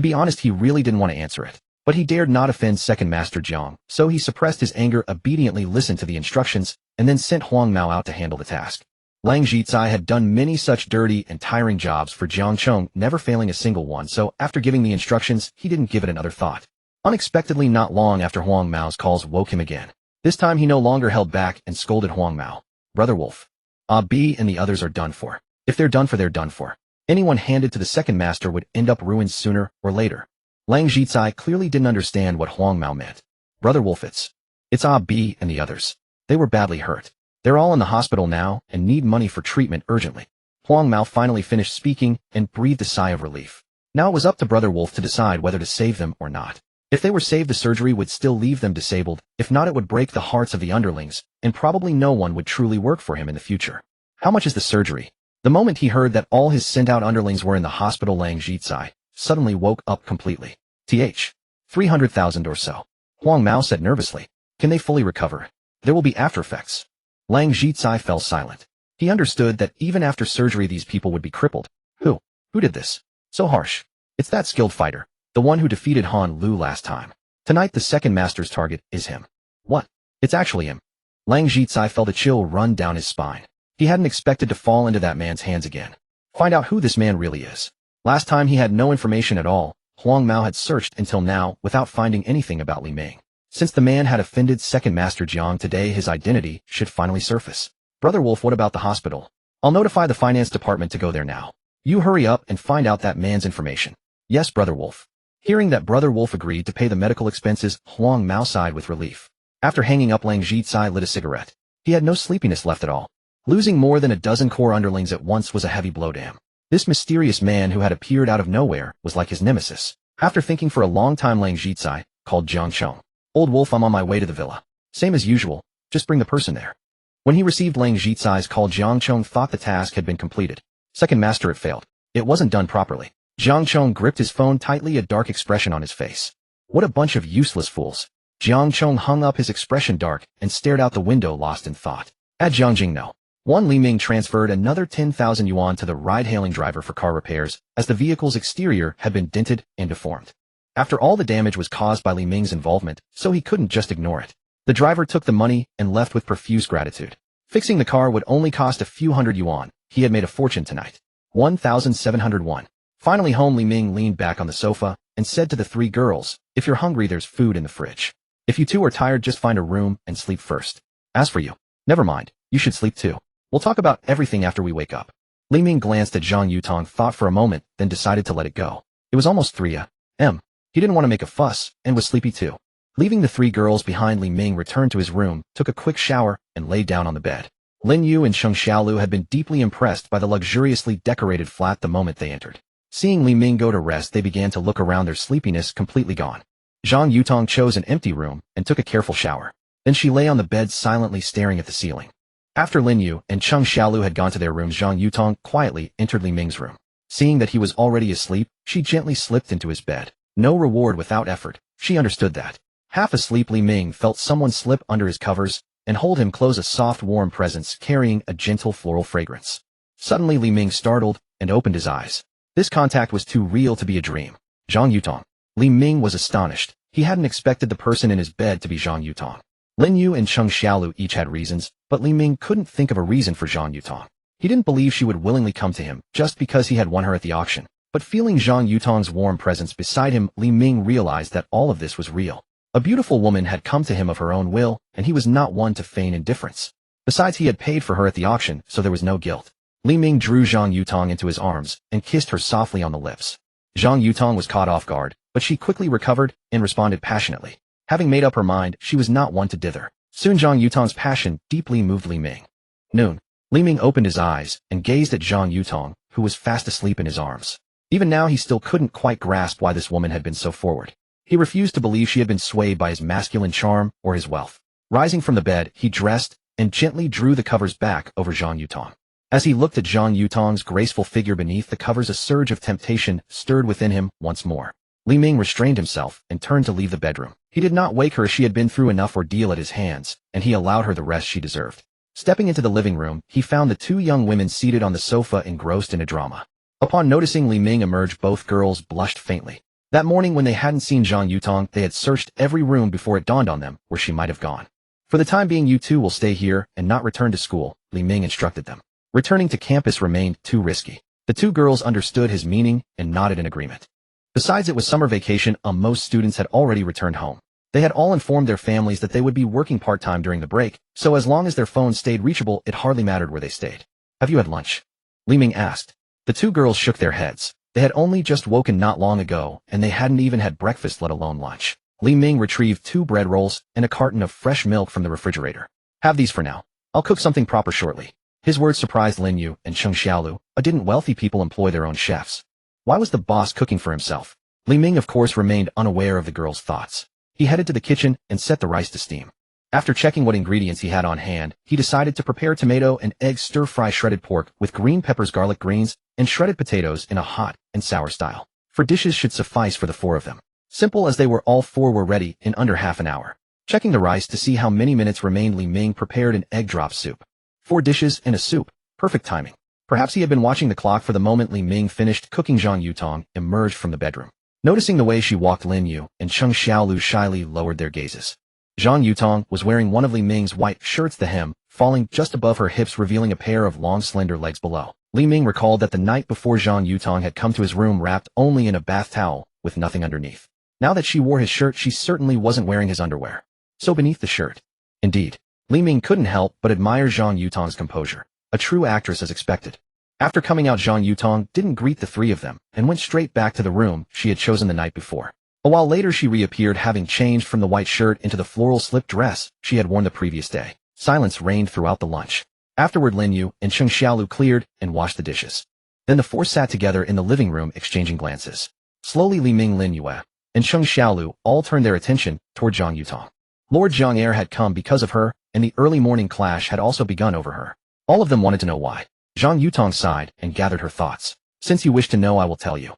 be honest, he really didn't want to answer it. But he dared not offend Second Master Jiang, so he suppressed his anger, obediently listened to the instructions, and then sent Huang Mao out to handle the task. Lang Jitsai had done many such dirty and tiring jobs for Jiang Chong, never failing a single one, so after giving the instructions, he didn't give it another thought. Unexpectedly, not long after Huang Mao's calls woke him again. This time he no longer held back and scolded Huang Mao. Brother Wolf. Abi and the others are done for. If they're done for, they're done for. Anyone handed to the second master would end up ruined sooner or later. Lang Jitsai clearly didn't understand what Huang Mao meant. Brother Wolf, it's Abi and the others. They were badly hurt. They're all in the hospital now and need money for treatment urgently. Huang Mao finally finished speaking and breathed a sigh of relief. Now it was up to Brother Wolf to decide whether to save them or not. If they were saved, the surgery would still leave them disabled. If not, it would break the hearts of the underlings, and probably no one would truly work for him in the future. How much is the surgery? The moment he heard that all his sent-out underlings were in the hospital, Lang Jitsai suddenly woke up completely. 300,000 or so. Huang Mao said nervously. Can they fully recover? There will be after effects. Lang Jitsai fell silent. He understood that even after surgery these people would be crippled. Who did this? So harsh. It's that skilled fighter. The one who defeated Han Lu last time. Tonight the second master's target is him. What? It's actually him. Lang Jitsai felt a chill run down his spine. He hadn't expected to fall into that man's hands again. Find out who this man really is. Last time he had no information at all. Huang Mao had searched until now without finding anything about Li Ming. Since the man had offended Second Master Jiang, today his identity should finally surface. Brother Wolf, what about the hospital? I'll notify the finance department to go there now. You hurry up and find out that man's information. Yes, Brother Wolf. Hearing that Brother Wolf agreed to pay the medical expenses, Huang Mao sighed with relief. After hanging up, Lang Jitsai lit a cigarette. He had no sleepiness left at all. Losing more than a dozen core underlings at once was a heavy blow to him. This mysterious man who had appeared out of nowhere was like his nemesis. After thinking for a long time, Lang Jitsai called Jiang Chong. Old Wolf, I'm on my way to the villa. Same as usual, just bring the person there. When he received Lang Jitsai's call, Jiang Chong thought the task had been completed. Second master, it failed. It wasn't done properly. Jiang Chong gripped his phone tightly, a dark expression on his face. What a bunch of useless fools. Jiang Chong hung up, his expression dark, and stared out the window, lost in thought. At Jiangjing, no. Li Ming transferred another 10,000 yuan to the ride-hailing driver for car repairs, as the vehicle's exterior had been dented and deformed. After all, the damage was caused by Li Ming's involvement, so he couldn't just ignore it. The driver took the money and left with profuse gratitude. Fixing the car would only cost a few hundred yuan. He had made a fortune tonight. 1,701. Finally home, Li Ming leaned back on the sofa and said to the three girls, if you're hungry, there's food in the fridge. If you two are tired, just find a room and sleep first. As for you, never mind, you should sleep too. We'll talk about everything after we wake up. Li Ming glanced at Zhang Yutong, thought for a moment, then decided to let it go. It was almost 3 a.m. He didn't want to make a fuss, and was sleepy too. Leaving the three girls behind, Li Ming returned to his room, took a quick shower, and lay down on the bed. Lin Yu and Sheng Xiaolu had been deeply impressed by the luxuriously decorated flat the moment they entered. Seeing Li Ming go to rest, they began to look around, their sleepiness completely gone. Zhang Yutong chose an empty room and took a careful shower. Then she lay on the bed silently staring at the ceiling. After Lin Yu and Sheng Xiaolu had gone to their rooms, Zhang Yutong quietly entered Li Ming's room. Seeing that he was already asleep, she gently slipped into his bed. No reward without effort. She understood that. Half asleep, Li Ming felt someone slip under his covers and hold him close, a soft, warm presence carrying a gentle floral fragrance. Suddenly, Li Ming startled and opened his eyes. This contact was too real to be a dream. Zhang Yutong. Li Ming was astonished. He hadn't expected the person in his bed to be Zhang Yutong. Lin Yu and Sheng Xiaolu each had reasons, but Li Ming couldn't think of a reason for Zhang Yutong. He didn't believe she would willingly come to him just because he had won her at the auction. But feeling Zhang Yutong's warm presence beside him, Li Ming realized that all of this was real. A beautiful woman had come to him of her own will, and he was not one to feign indifference. Besides, he had paid for her at the auction, so there was no guilt. Li Ming drew Zhang Yutong into his arms and kissed her softly on the lips. Zhang Yutong was caught off guard, but she quickly recovered and responded passionately. Having made up her mind, she was not one to dither. Soon Zhang Yutong's passion deeply moved Li Ming. Noon. Li Ming opened his eyes and gazed at Zhang Yutong, who was fast asleep in his arms. Even now he still couldn't quite grasp why this woman had been so forward. He refused to believe she had been swayed by his masculine charm or his wealth. Rising from the bed, he dressed and gently drew the covers back over Zhang Yutong. As he looked at Zhang Yutong's graceful figure beneath the covers, a surge of temptation stirred within him once more. Li Ming restrained himself and turned to leave the bedroom. He did not wake her. She had been through enough ordeal at his hands, and he allowed her the rest she deserved. Stepping into the living room, he found the two young women seated on the sofa engrossed in a drama. Upon noticing Li Ming emerge, both girls blushed faintly. That morning when they hadn't seen Zhang Yutong, they had searched every room before it dawned on them where she might have gone. For the time being, you two will stay here and not return to school, Li Ming instructed them. Returning to campus remained too risky. The two girls understood his meaning and nodded in agreement. Besides, it was summer vacation, most students had already returned home. They had all informed their families that they would be working part-time during the break, so as long as their phones stayed reachable, it hardly mattered where they stayed. Have you had lunch? Li Ming asked. The two girls shook their heads. They had only just woken not long ago, and they hadn't even had breakfast, let alone lunch. Li Ming retrieved 2 bread rolls and a carton of fresh milk from the refrigerator. Have these for now. I'll cook something proper shortly. His words surprised Lin Yu and Cheng Xiaolu. Didn't wealthy people employ their own chefs? Why was the boss cooking for himself? Li Ming, of course, remained unaware of the girl's thoughts. He headed to the kitchen and set the rice to steam. After checking what ingredients he had on hand, he decided to prepare tomato and egg stir-fry shredded pork with green peppers, garlic greens, and shredded potatoes in a hot and sour style. 4 dishes should suffice for the 4 of them. Simple as they were, all 4 were ready in under half an hour. Checking the rice to see how many minutes remained, Li Ming prepared an egg drop soup. 4 dishes and a soup. Perfect timing. Perhaps he had been watching the clock. For the moment Li Ming finished cooking, Zhang Yutong emerged from the bedroom. Noticing the way she walked, Lin Yu and Cheng Xiaolu shyly lowered their gazes. Zhang Yutong was wearing one of Li Ming's white shirts, the hem falling just above her hips, revealing a pair of long, slender legs below. Li Ming recalled that the night before Zhang Yutong had come to his room wrapped only in a bath towel with nothing underneath. Now that she wore his shirt, she certainly wasn't wearing his underwear. So beneath the shirt. Indeed, Li Ming couldn't help but admire Zhang Yutong's composure. A true actress, as expected. After coming out, Zhang Yutong didn't greet the 3 of them and went straight back to the room she had chosen the night before. A while later she reappeared, having changed from the white shirt into the floral slip dress she had worn the previous day. Silence reigned throughout the lunch. Afterward, Lin Yu and Cheng Xiaolu cleared and washed the dishes. Then the 4 sat together in the living room, exchanging glances. Slowly Li Ming, Lin Yu, and Cheng Xiaolu all turned their attention toward Zhang Yutong. Lord Zhang Er had come because of her, and the early morning clash had also begun over her. All of them wanted to know why. Zhang Yutong sighed and gathered her thoughts. Since you wish to know, I will tell you.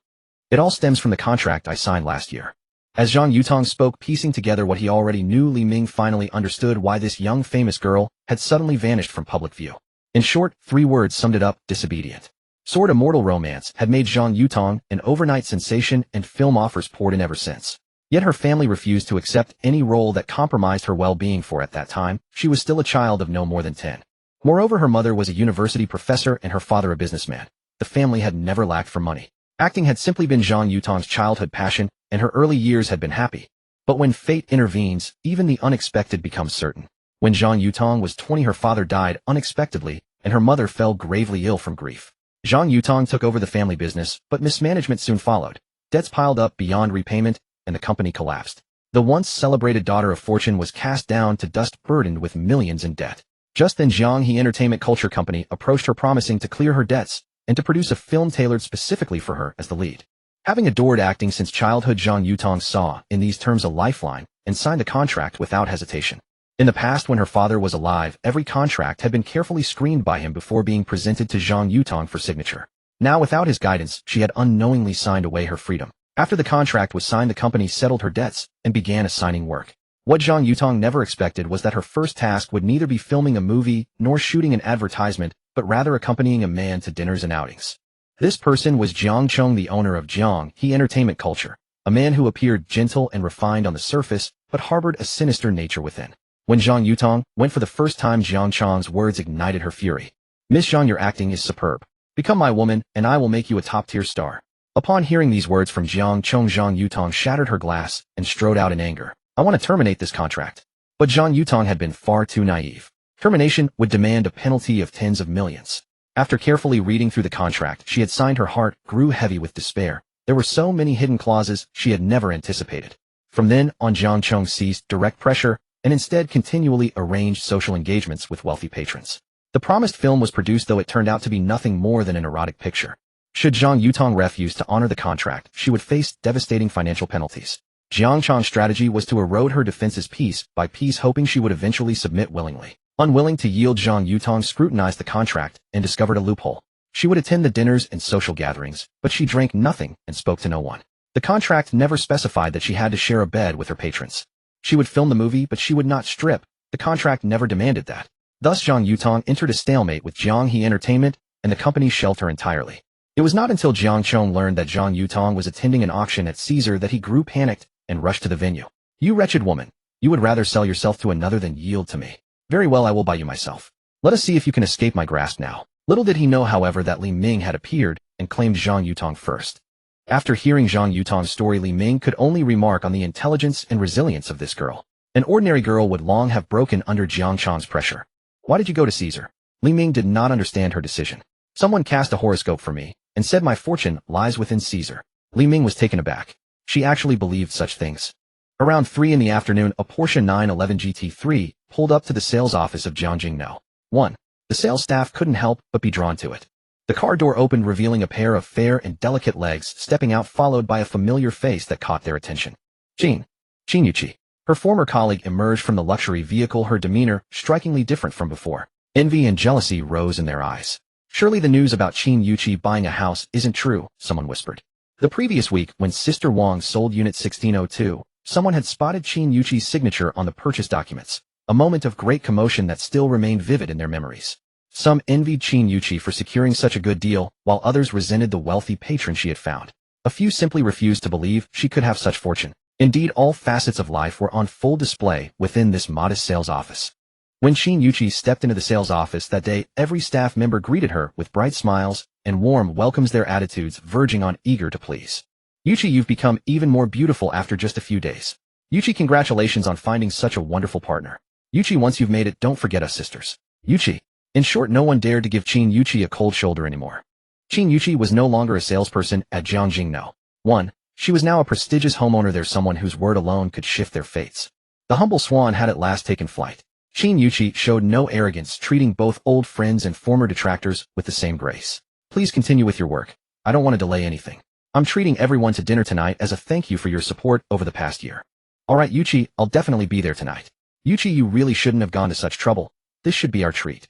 It all stems from the contract I signed last year. As Zhang Yutong spoke, piecing together what he already knew, Li Ming finally understood why this young famous girl had suddenly vanished from public view. In short, 3 words summed it up: disobedient. Sword Immortal Romance had made Zhang Yutong an overnight sensation, and film offers poured in ever since. Yet her family refused to accept any role that compromised her well-being, for at that time, she was still a child of no more than 10. Moreover, her mother was a university professor and her father a businessman. The family had never lacked for money. Acting had simply been Zhang Yutong's childhood passion, and her early years had been happy. But when fate intervenes, even the unexpected becomes certain. When Zhang Yutong was 20, her father died unexpectedly, and her mother fell gravely ill from grief. Zhang Yutong took over the family business, but mismanagement soon followed. Debts piled up beyond repayment, and the company collapsed. The once celebrated daughter of fortune was cast down to dust, burdened with millions in debt. Just then, Jiang He Entertainment Culture Company approached her, promising to clear her debts and to produce a film tailored specifically for her as the lead. Having adored acting since childhood, Zhang Yutong saw in these terms a lifeline and signed a contract without hesitation. In the past, when her father was alive, every contract had been carefully screened by him before being presented to Zhang Yutong for signature. Now, without his guidance, she had unknowingly signed away her freedom. After the contract was signed, the company settled her debts and began assigning work. What Zhang Yutong never expected was that her first task would neither be filming a movie nor shooting an advertisement, but rather accompanying a man to dinners and outings. This person was Jiang Cheng, the owner of Jiang He Entertainment Culture, a man who appeared gentle and refined on the surface, but harbored a sinister nature within. When Zhang Yutong went for the first time, Jiang Cheng's words ignited her fury. "Miss Zhang, your acting is superb. Become my woman, and I will make you a top-tier star." Upon hearing these words from Jiang Cheng, Zhang Yutong shattered her glass and strode out in anger. "I want to terminate this contract." But Zhang Yutong had been far too naive. Termination would demand a penalty of tens of millions. After carefully reading through the contract she had signed, her heart grew heavy with despair. There were so many hidden clauses she had never anticipated. From then on, Jiang Cheng ceased direct pressure and instead continually arranged social engagements with wealthy patrons. The promised film was produced, though it turned out to be nothing more than an erotic picture. Should Zhang Yutong refuse to honor the contract, she would face devastating financial penalties. Jiang Chang's strategy was to erode her defenses piece by piece, hoping she would eventually submit willingly. Unwilling to yield, Zhang Yutong scrutinized the contract and discovered a loophole. She would attend the dinners and social gatherings, but she drank nothing and spoke to no one. The contract never specified that she had to share a bed with her patrons. She would film the movie, but she would not strip. The contract never demanded that. Thus Zhang Yutong entered a stalemate with Jiang He Entertainment, and the company shelved her entirely. It was not until Jiang Chong learned that Zhang Yutong was attending an auction at Caesar that he grew panicked and rushed to the venue. "You wretched woman, you would rather sell yourself to another than yield to me. Very well, I will buy you myself. Let us see if you can escape my grasp now." Little did he know, however, that Li Ming had appeared and claimed Zhang Yutong first. After hearing Zhang Yutong's story, Li Ming could only remark on the intelligence and resilience of this girl. An ordinary girl would long have broken under Jiang Chang's pressure. "Why did you go to Caesar?" Li Ming did not understand her decision. "Someone cast a horoscope for me and said my fortune lies within Caesar." Li Ming was taken aback. She actually believed such things. Around 3 in the afternoon, a Porsche 911 GT3 pulled up to the sales office of Jiangjing No. 1. The sales staff couldn't help but be drawn to it. The car door opened, revealing a pair of fair and delicate legs stepping out, followed by a familiar face that caught their attention. Qin Yuqi. Her former colleague emerged from the luxury vehicle, her demeanor strikingly different from before. Envy and jealousy rose in their eyes. "Surely the news about Qin Yuqi buying a house isn't true," someone whispered. The previous week, when Sister Wang sold Unit 1602, someone had spotted Qin Yuqi's signature on the purchase documents, a moment of great commotion that still remained vivid in their memories. Some envied Qin Yuqi for securing such a good deal, while others resented the wealthy patron she had found. A few simply refused to believe she could have such fortune. Indeed, all facets of life were on full display within this modest sales office. When Qin Yuqi stepped into the sales office that day, every staff member greeted her with bright smiles and warm welcomes, their attitudes verging on eager to please. "Yuqi, you've become even more beautiful after just a few days. Yuqi, congratulations on finding such a wonderful partner. Yuqi, once you've made it, don't forget us sisters. Yuqi." In short, no one dared to give Qin Yuqi a cold shoulder anymore. Qin Yuqi was no longer a salesperson at Jiangjing No. 1. She was now a prestigious homeowner there, someone whose word alone could shift their fates. The humble swan had at last taken flight. Qin Yuqi showed no arrogance, treating both old friends and former detractors with the same grace. "Please continue with your work. I don't want to delay anything. I'm treating everyone to dinner tonight as a thank you for your support over the past year." "All right, Yuqi, I'll definitely be there tonight." "Yuqi, you really shouldn't have gone to such trouble. This should be our treat."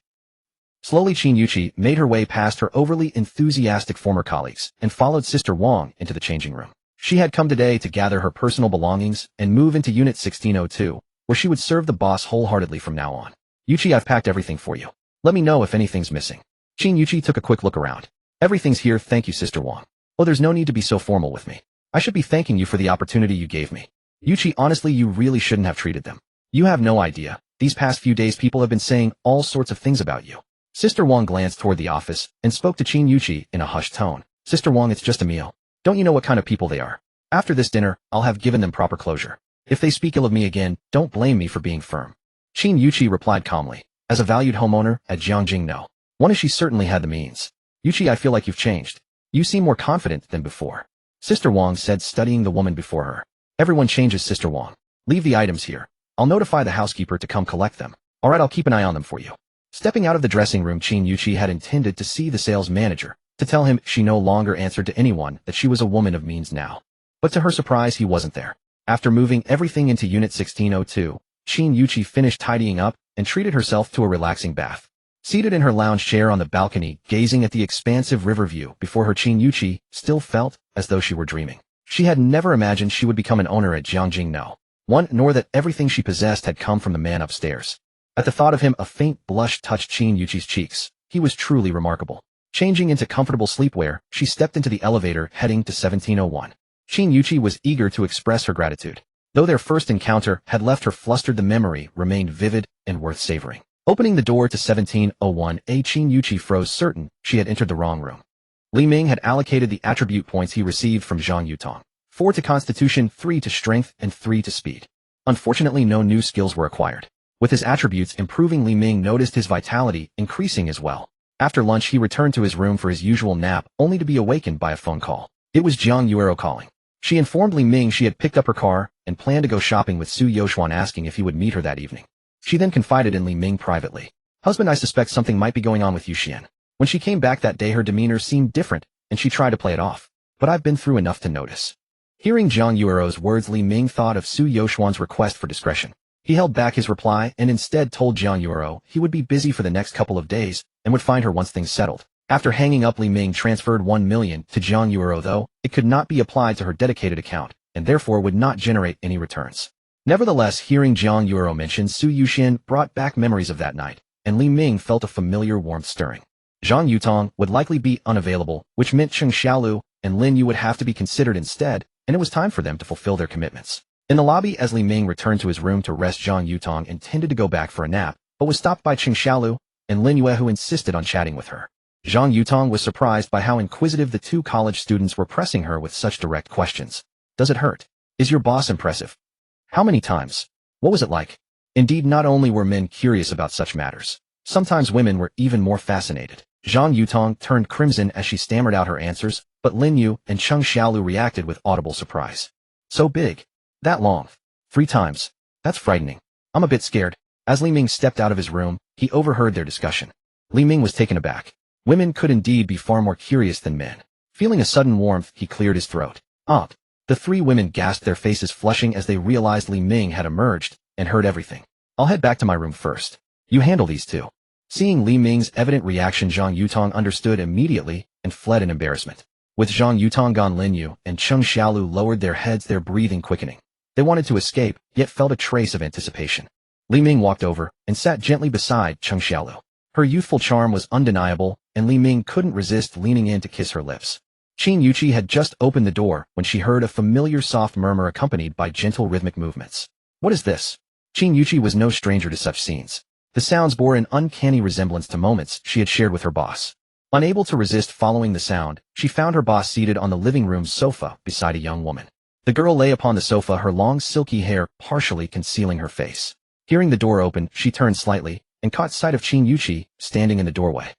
Slowly, Qin Yuqi made her way past her overly enthusiastic former colleagues and followed Sister Wang into the changing room. She had come today to gather her personal belongings and move into Unit 1602, where she would serve the boss wholeheartedly from now on. "Yuqi, I've packed everything for you. Let me know if anything's missing." Qin Yuqi took a quick look around. "Everything's here, thank you, Sister Wang." "Oh, there's no need to be so formal with me. I should be thanking you for the opportunity you gave me." "Yuqi, honestly, you really shouldn't have treated them. You have no idea. These past few days people have been saying all sorts of things about you." Sister Wang glanced toward the office and spoke to Qin Yuqi in a hushed tone. "Sister Wang, it's just a meal. Don't you know what kind of people they are? After this dinner, I'll have given them proper closure. If they speak ill of me again, don't blame me for being firm." Qin Yuqi replied calmly. As a valued homeowner at Jiangjing No. 1, she certainly had the means. "Yuqi, I feel like you've changed. You seem more confident than before." Sister Wang said, studying the woman before her. "Everyone changes, Sister Wang. Leave the items here. I'll notify the housekeeper to come collect them. All right, I'll keep an eye on them for you." Stepping out of the dressing room, Qin Yuqi had intended to see the sales manager, to tell him she no longer answered to anyone, that she was a woman of means now. But to her surprise, he wasn't there. After moving everything into Unit 1602, Qin Yuqi finished tidying up and treated herself to a relaxing bath. Seated in her lounge chair on the balcony, gazing at the expansive river view before her, Qin Yuqi still felt as though she were dreaming. She had never imagined she would become an owner at Jiangjing No. 1, nor that everything she possessed had come from the man upstairs. At the thought of him, a faint blush touched Qin Yuqi's cheeks. He was truly remarkable. Changing into comfortable sleepwear, she stepped into the elevator heading to 1701. Qin Yuqi was eager to express her gratitude. Though their first encounter had left her flustered, the memory remained vivid and worth savoring. Opening the door to 1701, Qin Yuqi froze, certain she had entered the wrong room. Li Ming had allocated the attribute points he received from Zhang Yutong. 4 to constitution, 3 to strength, and 3 to speed. Unfortunately, no new skills were acquired. With his attributes improving, Li Ming noticed his vitality increasing as well. After lunch, he returned to his room for his usual nap, only to be awakened by a phone call. It was Jiang Yuero calling. She informed Li Ming she had picked up her car and planned to go shopping with Su Yoxuan, asking if he would meet her that evening. She then confided in Li Ming privately. "Husband, I suspect something might be going on with Yu Xian." When she came back that day, her demeanor seemed different, and she tried to play it off. But I've been through enough to notice. Hearing Zhang Yuero's words, Li Ming thought of Su Youxuan's request for discretion. He held back his reply and instead told Zhang Yuero he would be busy for the next couple of days and would find her once things settled. After hanging up, Li Ming transferred 1 million to Zhang Yuero, though it could not be applied to her dedicated account and therefore would not generate any returns. Nevertheless, hearing Zhang Yuero mention Su Yuxian brought back memories of that night, and Li Ming felt a familiar warmth stirring. Zhang Yutong would likely be unavailable, which meant Cheng Xiaolu and Lin Yu would have to be considered instead, and it was time for them to fulfill their commitments. In the lobby, as Li Ming returned to his room to rest, Zhang Yutong intended to go back for a nap, but was stopped by Cheng Xiaolu and Lin Yue, who insisted on chatting with her. Zhang Yutong was surprised by how inquisitive the two college students were, pressing her with such direct questions. Does it hurt? Is your boss impressive? How many times? What was it like? Indeed, not only were men curious about such matters, sometimes women were even more fascinated. Zhang Yutong turned crimson as she stammered out her answers, but Lin Yu and Cheng Xiaolu reacted with audible surprise. So big? That long? 3 times? That's frightening. I'm a bit scared. As Li Ming stepped out of his room, he overheard their discussion. Li Ming was taken aback. Women could indeed be far more curious than men. Feeling a sudden warmth, he cleared his throat. The 3 women gasped, their faces flushing as they realized Li Ming had emerged and heard everything. I'll head back to my room first. You handle these 2. Seeing Li Ming's evident reaction, Zhang Yutong understood immediately and fled in embarrassment. With Zhang Yutong gone, Lin Yu and Cheng Xiaolu lowered their heads, their breathing quickening. They wanted to escape, yet felt a trace of anticipation. Li Ming walked over and sat gently beside Cheng Xiaolu. Her youthful charm was undeniable, and Li Ming couldn't resist leaning in to kiss her lips. Qin Yuqi had just opened the door when she heard a familiar soft murmur accompanied by gentle rhythmic movements. What is this? Qin Yuqi was no stranger to such scenes. The sounds bore an uncanny resemblance to moments she had shared with her boss. Unable to resist following the sound, she found her boss seated on the living room sofa beside a young woman. The girl lay upon the sofa, her long silky hair partially concealing her face. Hearing the door open, she turned slightly and caught sight of Qin Yuqi standing in the doorway.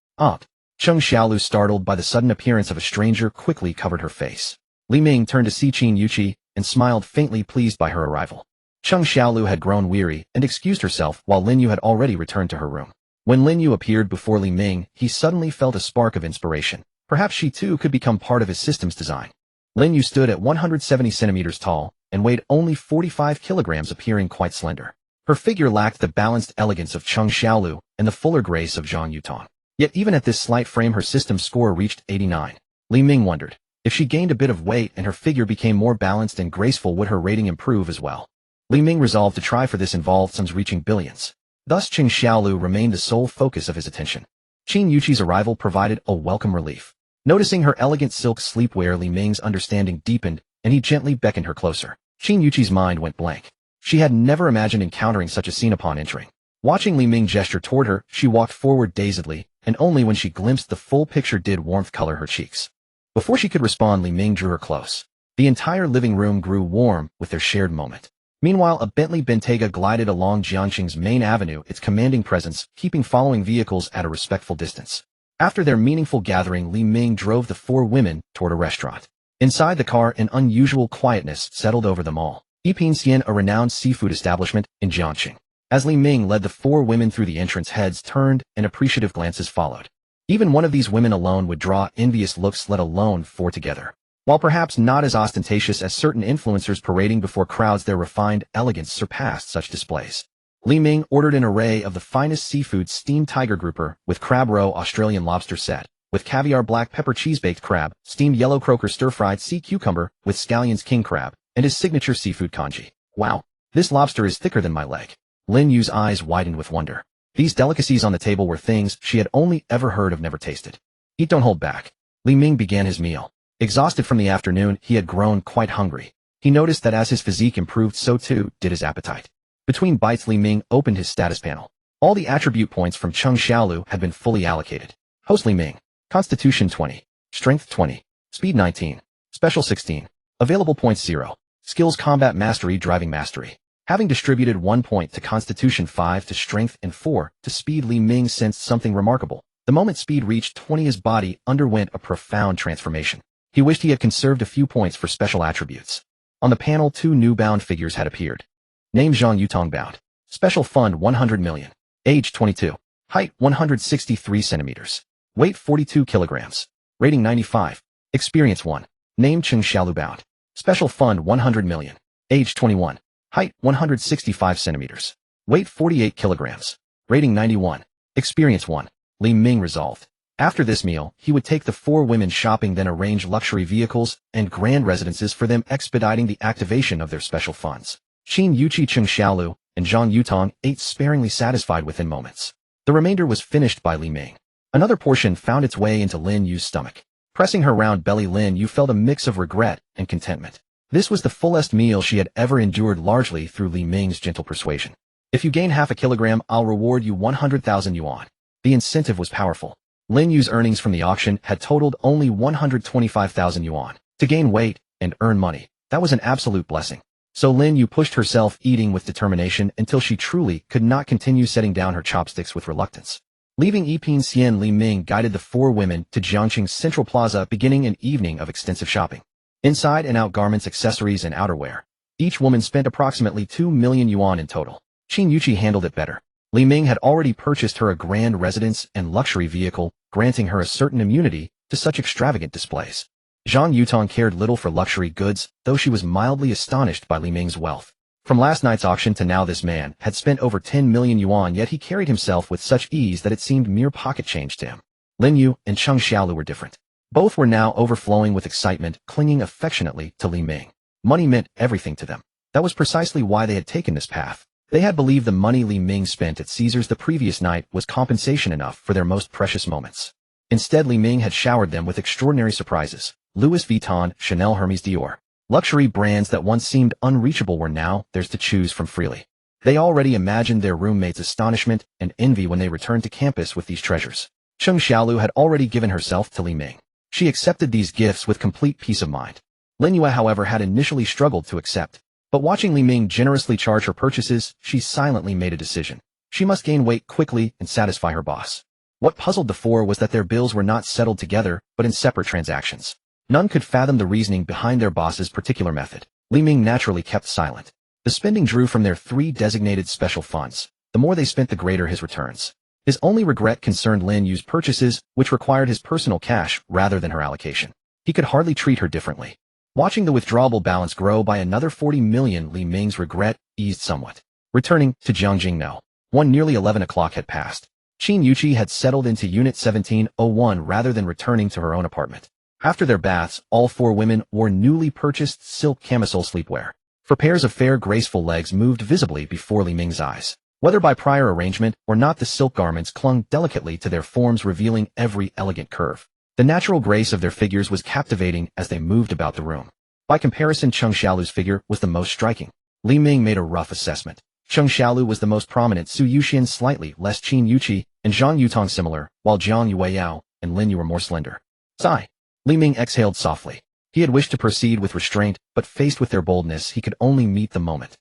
Cheng Xiaolu, startled by the sudden appearance of a stranger, quickly covered her face. Li Ming turned to see Qin Yuqi and smiled faintly, pleased by her arrival. Cheng Xiaolu had grown weary and excused herself, while Lin Yu had already returned to her room. When Lin Yu appeared before Li Ming, he suddenly felt a spark of inspiration. Perhaps she too could become part of his systems design. Lin Yu stood at 170 centimeters tall and weighed only 45 kilograms, appearing quite slender. Her figure lacked the balanced elegance of Cheng Xiaolu and the fuller grace of Zhang Yutong. Yet even at this slight frame, her system score reached 89. Li Ming wondered, if she gained a bit of weight and her figure became more balanced and graceful, would her rating improve as well? Li Ming resolved to try, for this involved sums reaching billions. Thus Cheng Xiaolu remained the sole focus of his attention. Qin Yuqi's arrival provided a welcome relief. Noticing her elegant silk sleepwear, Li Ming's understanding deepened, and he gently beckoned her closer. Qin Yuqi's mind went blank. She had never imagined encountering such a scene upon entering. Watching Li Ming gesture toward her, she walked forward dazedly, and only when she glimpsed the full picture did warmth color her cheeks. Before she could respond, Li Ming drew her close. The entire living room grew warm with their shared moment. Meanwhile, a Bentley Bentayga glided along Jiangqing's main avenue, its commanding presence keeping following vehicles at a respectful distance. After their meaningful gathering, Li Ming drove the 4 women toward a restaurant. Inside the car, an unusual quietness settled over them all. Yiping Xian, a renowned seafood establishment in Jiangqing. As Li Ming led the 4 women through the entrance, heads turned and appreciative glances followed. Even one of these women alone would draw envious looks, let alone 4 together. While perhaps not as ostentatious as certain influencers parading before crowds, their refined elegance surpassed such displays. Li Ming ordered an array of the finest seafood: steamed tiger grouper with crab roe, Australian lobster set with caviar, black pepper cheese-baked crab, steamed yellow croaker, stir-fried sea cucumber with scallions, king crab, and his signature seafood congee. Wow, this lobster is thicker than my leg. Lin Yu's eyes widened with wonder. These delicacies on the table were things she had only ever heard of, never tasted. Eat, don't hold back. Li Ming began his meal. Exhausted from the afternoon, he had grown quite hungry. He noticed that as his physique improved, so too did his appetite. Between bites, Li Ming opened his status panel. All the attribute points from Cheng Xiaolu had been fully allocated. Host Li Ming. Constitution 20. Strength 20. Speed 19. Special 16. Available points 0. Skills: Combat Mastery, Driving Mastery. Having distributed 1 point to Constitution, 5 to Strength, and 4 to Speed, Li Ming sensed something remarkable. The moment speed reached 20, his body underwent a profound transformation. He wished he had conserved a few points for special attributes. On the panel, 2 new bound figures had appeared. Name: Zhang Yutong, bound. Special fund 100 million. Age 22. Height 163 centimeters. Weight 42 kilograms. Rating 95. Experience 1. Name Cheng Xiaolu bound. Special fund 100 million. Age 21. Height 165 centimeters. Weight 48 kilograms. Rating 91. Experience 1. Li Ming resolved. After this meal, he would take the 4 women shopping, then arrange luxury vehicles and grand residences for them, expediting the activation of their special funds. Qin Yuqi, Cheng Xiaolu, and Zhang Yutong ate sparingly, satisfied within moments. The remainder was finished by Li Ming. Another portion found its way into Lin Yu's stomach. Pressing her round belly, Lin Yu felt a mix of regret and contentment. This was the fullest meal she had ever endured, largely through Li Ming's gentle persuasion. If you gain half a kilogram, I'll reward you 100,000 yuan. The incentive was powerful. Lin Yu's earnings from the auction had totaled only 125,000 yuan. To gain weight and earn money, that was an absolute blessing. So Lin Yu pushed herself, eating with determination until she truly could not continue, setting down her chopsticks with reluctance. Leaving Yiping Xian, Li Ming guided the 4 women to Jiangqing Central Plaza, beginning an evening of extensive shopping. Inside and out garments, accessories, and outerwear. Each woman spent approximately 2 million yuan in total. Qin Yuqi handled it better. Li Ming had already purchased her a grand residence and luxury vehicle, granting her a certain immunity to such extravagant displays. Zhang Yutong cared little for luxury goods, though she was mildly astonished by Li Ming's wealth. From last night's auction to now, this man had spent over 10 million yuan, yet he carried himself with such ease that it seemed mere pocket change to him. Lin Yu and Cheng Xiaolu were different. Both were now overflowing with excitement, clinging affectionately to Li Ming. Money meant everything to them. That was precisely why they had taken this path. They had believed the money Li Ming spent at Caesar's the previous night was compensation enough for their most precious moments. Instead, Li Ming had showered them with extraordinary surprises. Louis Vuitton, Chanel, Hermes, Dior. Luxury brands that once seemed unreachable were now theirs to choose from freely. They already imagined their roommates' astonishment and envy when they returned to campus with these treasures. Cheng Xiaolu had already given herself to Li Ming. She accepted these gifts with complete peace of mind. Lin Yu, however, had initially struggled to accept. But watching Li Ming generously charge her purchases, she silently made a decision. She must gain weight quickly and satisfy her boss. What puzzled the 4 was that their bills were not settled together, but in separate transactions. None could fathom the reasoning behind their boss's particular method. Li Ming naturally kept silent. The spending drew from their 3 designated special funds. The more they spent, the greater his returns. His only regret concerned Lin Yu's purchases, which required his personal cash rather than her allocation. He could hardly treat her differently. Watching the withdrawable balance grow by another 40 million, Li Ming's regret eased somewhat. Returning to Jiangqing No. 1, nearly 11 o'clock had passed. Qin Yuqi had settled into Unit 1701 rather than returning to her own apartment. After their baths, all 4 women wore newly purchased silk camisole sleepwear. For pairs of fair, graceful legs moved visibly before Li Ming's eyes. Whether by prior arrangement or not, the silk garments clung delicately to their forms, revealing every elegant curve. The natural grace of their figures was captivating as they moved about the room. By comparison, Cheng Xiaolu's figure was the most striking. Li Ming made a rough assessment. Cheng Xiaolu was the most prominent, Su Yuxian slightly less, Qin Yuqi and Zhang Yutong similar, while Jiang Yueyao and Lin Yu were more slender. Sigh. Li Ming exhaled softly. He had wished to proceed with restraint, but faced with their boldness, he could only meet the moment.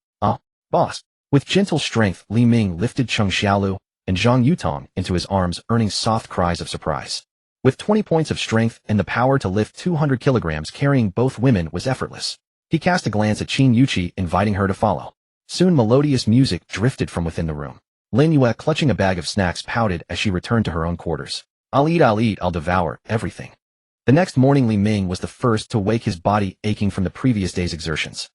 Boss. With gentle strength, Li Ming lifted Cheng Xiaolu and Zhang Yutong into his arms, earning soft cries of surprise. With 20 points of strength and the power to lift 200 kilograms, carrying both women was effortless. He cast a glance at Qin Yuqi, inviting her to follow. Soon melodious music drifted from within the room. Lin Yu, clutching a bag of snacks, pouted as she returned to her own quarters. I'll eat, I'll devour everything. The next morning, Li Ming was the first to wake, his body aching from the previous day's exertions.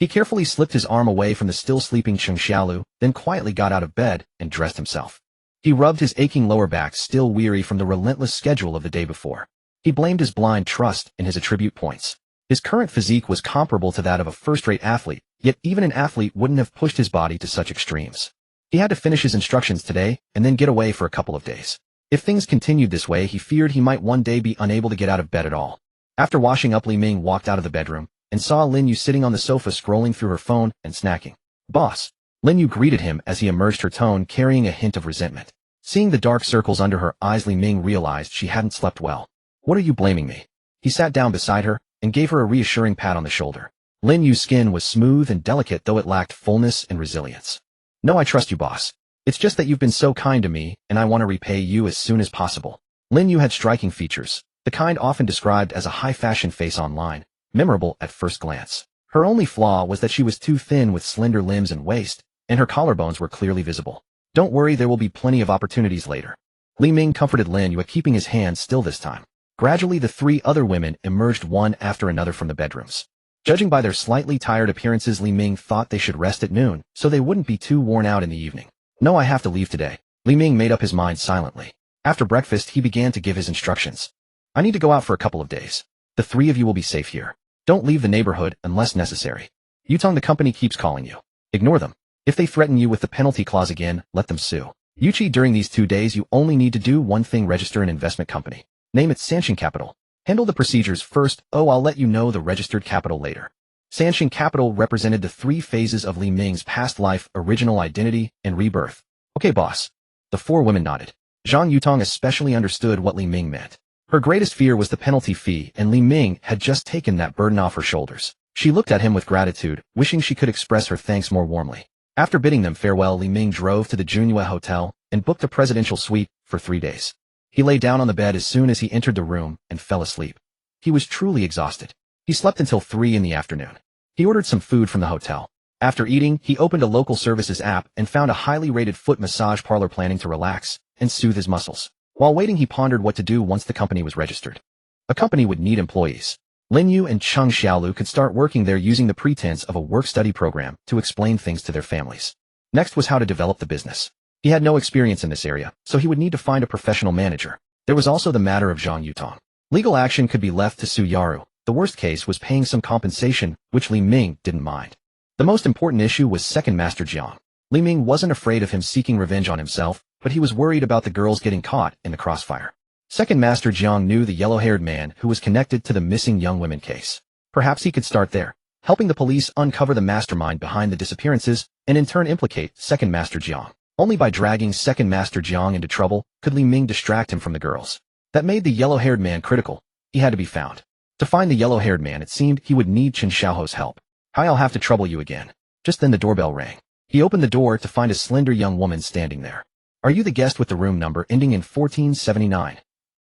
He carefully slipped his arm away from the still sleeping Cheng Xiaolu, then quietly got out of bed and dressed himself. He rubbed his aching lower back, still weary from the relentless schedule of the day before. He blamed his blind trust in his attribute points. His current physique was comparable to that of a first-rate athlete, yet even an athlete wouldn't have pushed his body to such extremes. He had to finish his instructions today and then get away for a couple of days. If things continued this way, he feared he might one day be unable to get out of bed at all. After washing up, Li Ming walked out of the bedroom and saw Lin Yu sitting on the sofa, scrolling through her phone and snacking. Boss. Lin Yu greeted him as he emerged, her tone carrying a hint of resentment. Seeing the dark circles under her eyes, Li Ming realized she hadn't slept well. What are you blaming me? He sat down beside her and gave her a reassuring pat on the shoulder. Lin Yu's skin was smooth and delicate, though it lacked fullness and resilience. No, I trust you, boss. It's just that you've been so kind to me, and I want to repay you as soon as possible. Lin Yu had striking features, the kind often described as a high-fashion face online, memorable at first glance. Her only flaw was that she was too thin with slender limbs and waist, and her collarbones were clearly visible. Don't worry, there will be plenty of opportunities later. Li Ming comforted Lin Yu, keeping his hand still this time. Gradually the three other women emerged one after another from the bedrooms. Judging by their slightly tired appearances, Li Ming thought they should rest at noon, so they wouldn't be too worn out in the evening. No, I have to leave today. Li Ming made up his mind silently. After breakfast, he began to give his instructions. I need to go out for a couple of days. The three of you will be safe here. Don't leave the neighborhood unless necessary. Yutong, the company keeps calling you. Ignore them. If they threaten you with the penalty clause again, let them sue. Yuchi, during these 2 days you only need to do one thing: register an investment company. Name it Sanshin Capital. Handle the procedures first. Oh, I'll let you know the registered capital later. Sanshin Capital represented the 3 phases of Li Ming's past life: original identity and rebirth. Okay, boss. The 4 women nodded. Zhang Yutong especially understood what Li Ming meant. Her greatest fear was the penalty fee, and Li Ming had just taken that burden off her shoulders. She looked at him with gratitude, wishing she could express her thanks more warmly. After bidding them farewell, Li Ming drove to the Junyue Hotel and booked a presidential suite for 3 days. He lay down on the bed as soon as he entered the room and fell asleep. He was truly exhausted. He slept until 3 in the afternoon. He ordered some food from the hotel. After eating, he opened a local services app and found a highly rated foot massage parlor, planning to relax and soothe his muscles. While waiting, he pondered what to do once the company was registered. A company would need employees. Lin Yu and Cheng Xiaolu could start working there using the pretense of a work-study program to explain things to their families. Next was how to develop the business. He had no experience in this area, so he would need to find a professional manager. There was also the matter of Zhang Yutong. Legal action could be left to Su Yaru. The worst case was paying some compensation, which Li Ming didn't mind. The most important issue was Second Master Jiang. Li Ming wasn't afraid of him seeking revenge on himself, but he was worried about the girls getting caught in the crossfire. Second Master Jiang knew the yellow-haired man who was connected to the missing young women case. Perhaps he could start there, helping the police uncover the mastermind behind the disappearances and in turn implicate Second Master Jiang. Only by dragging Second Master Jiang into trouble could Li Ming distract him from the girls. That made the yellow-haired man critical. He had to be found. To find the yellow-haired man, it seemed he would need Chen Xiaoho's help. I'll have to trouble you again. Just then the doorbell rang. He opened the door to find a slender young woman standing there. Are you the guest with the room number ending in 1479?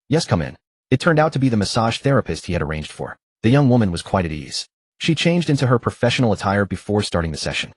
Yes, come in. It turned out to be the massage therapist he had arranged for. The young woman was quite at ease. She changed into her professional attire before starting the session.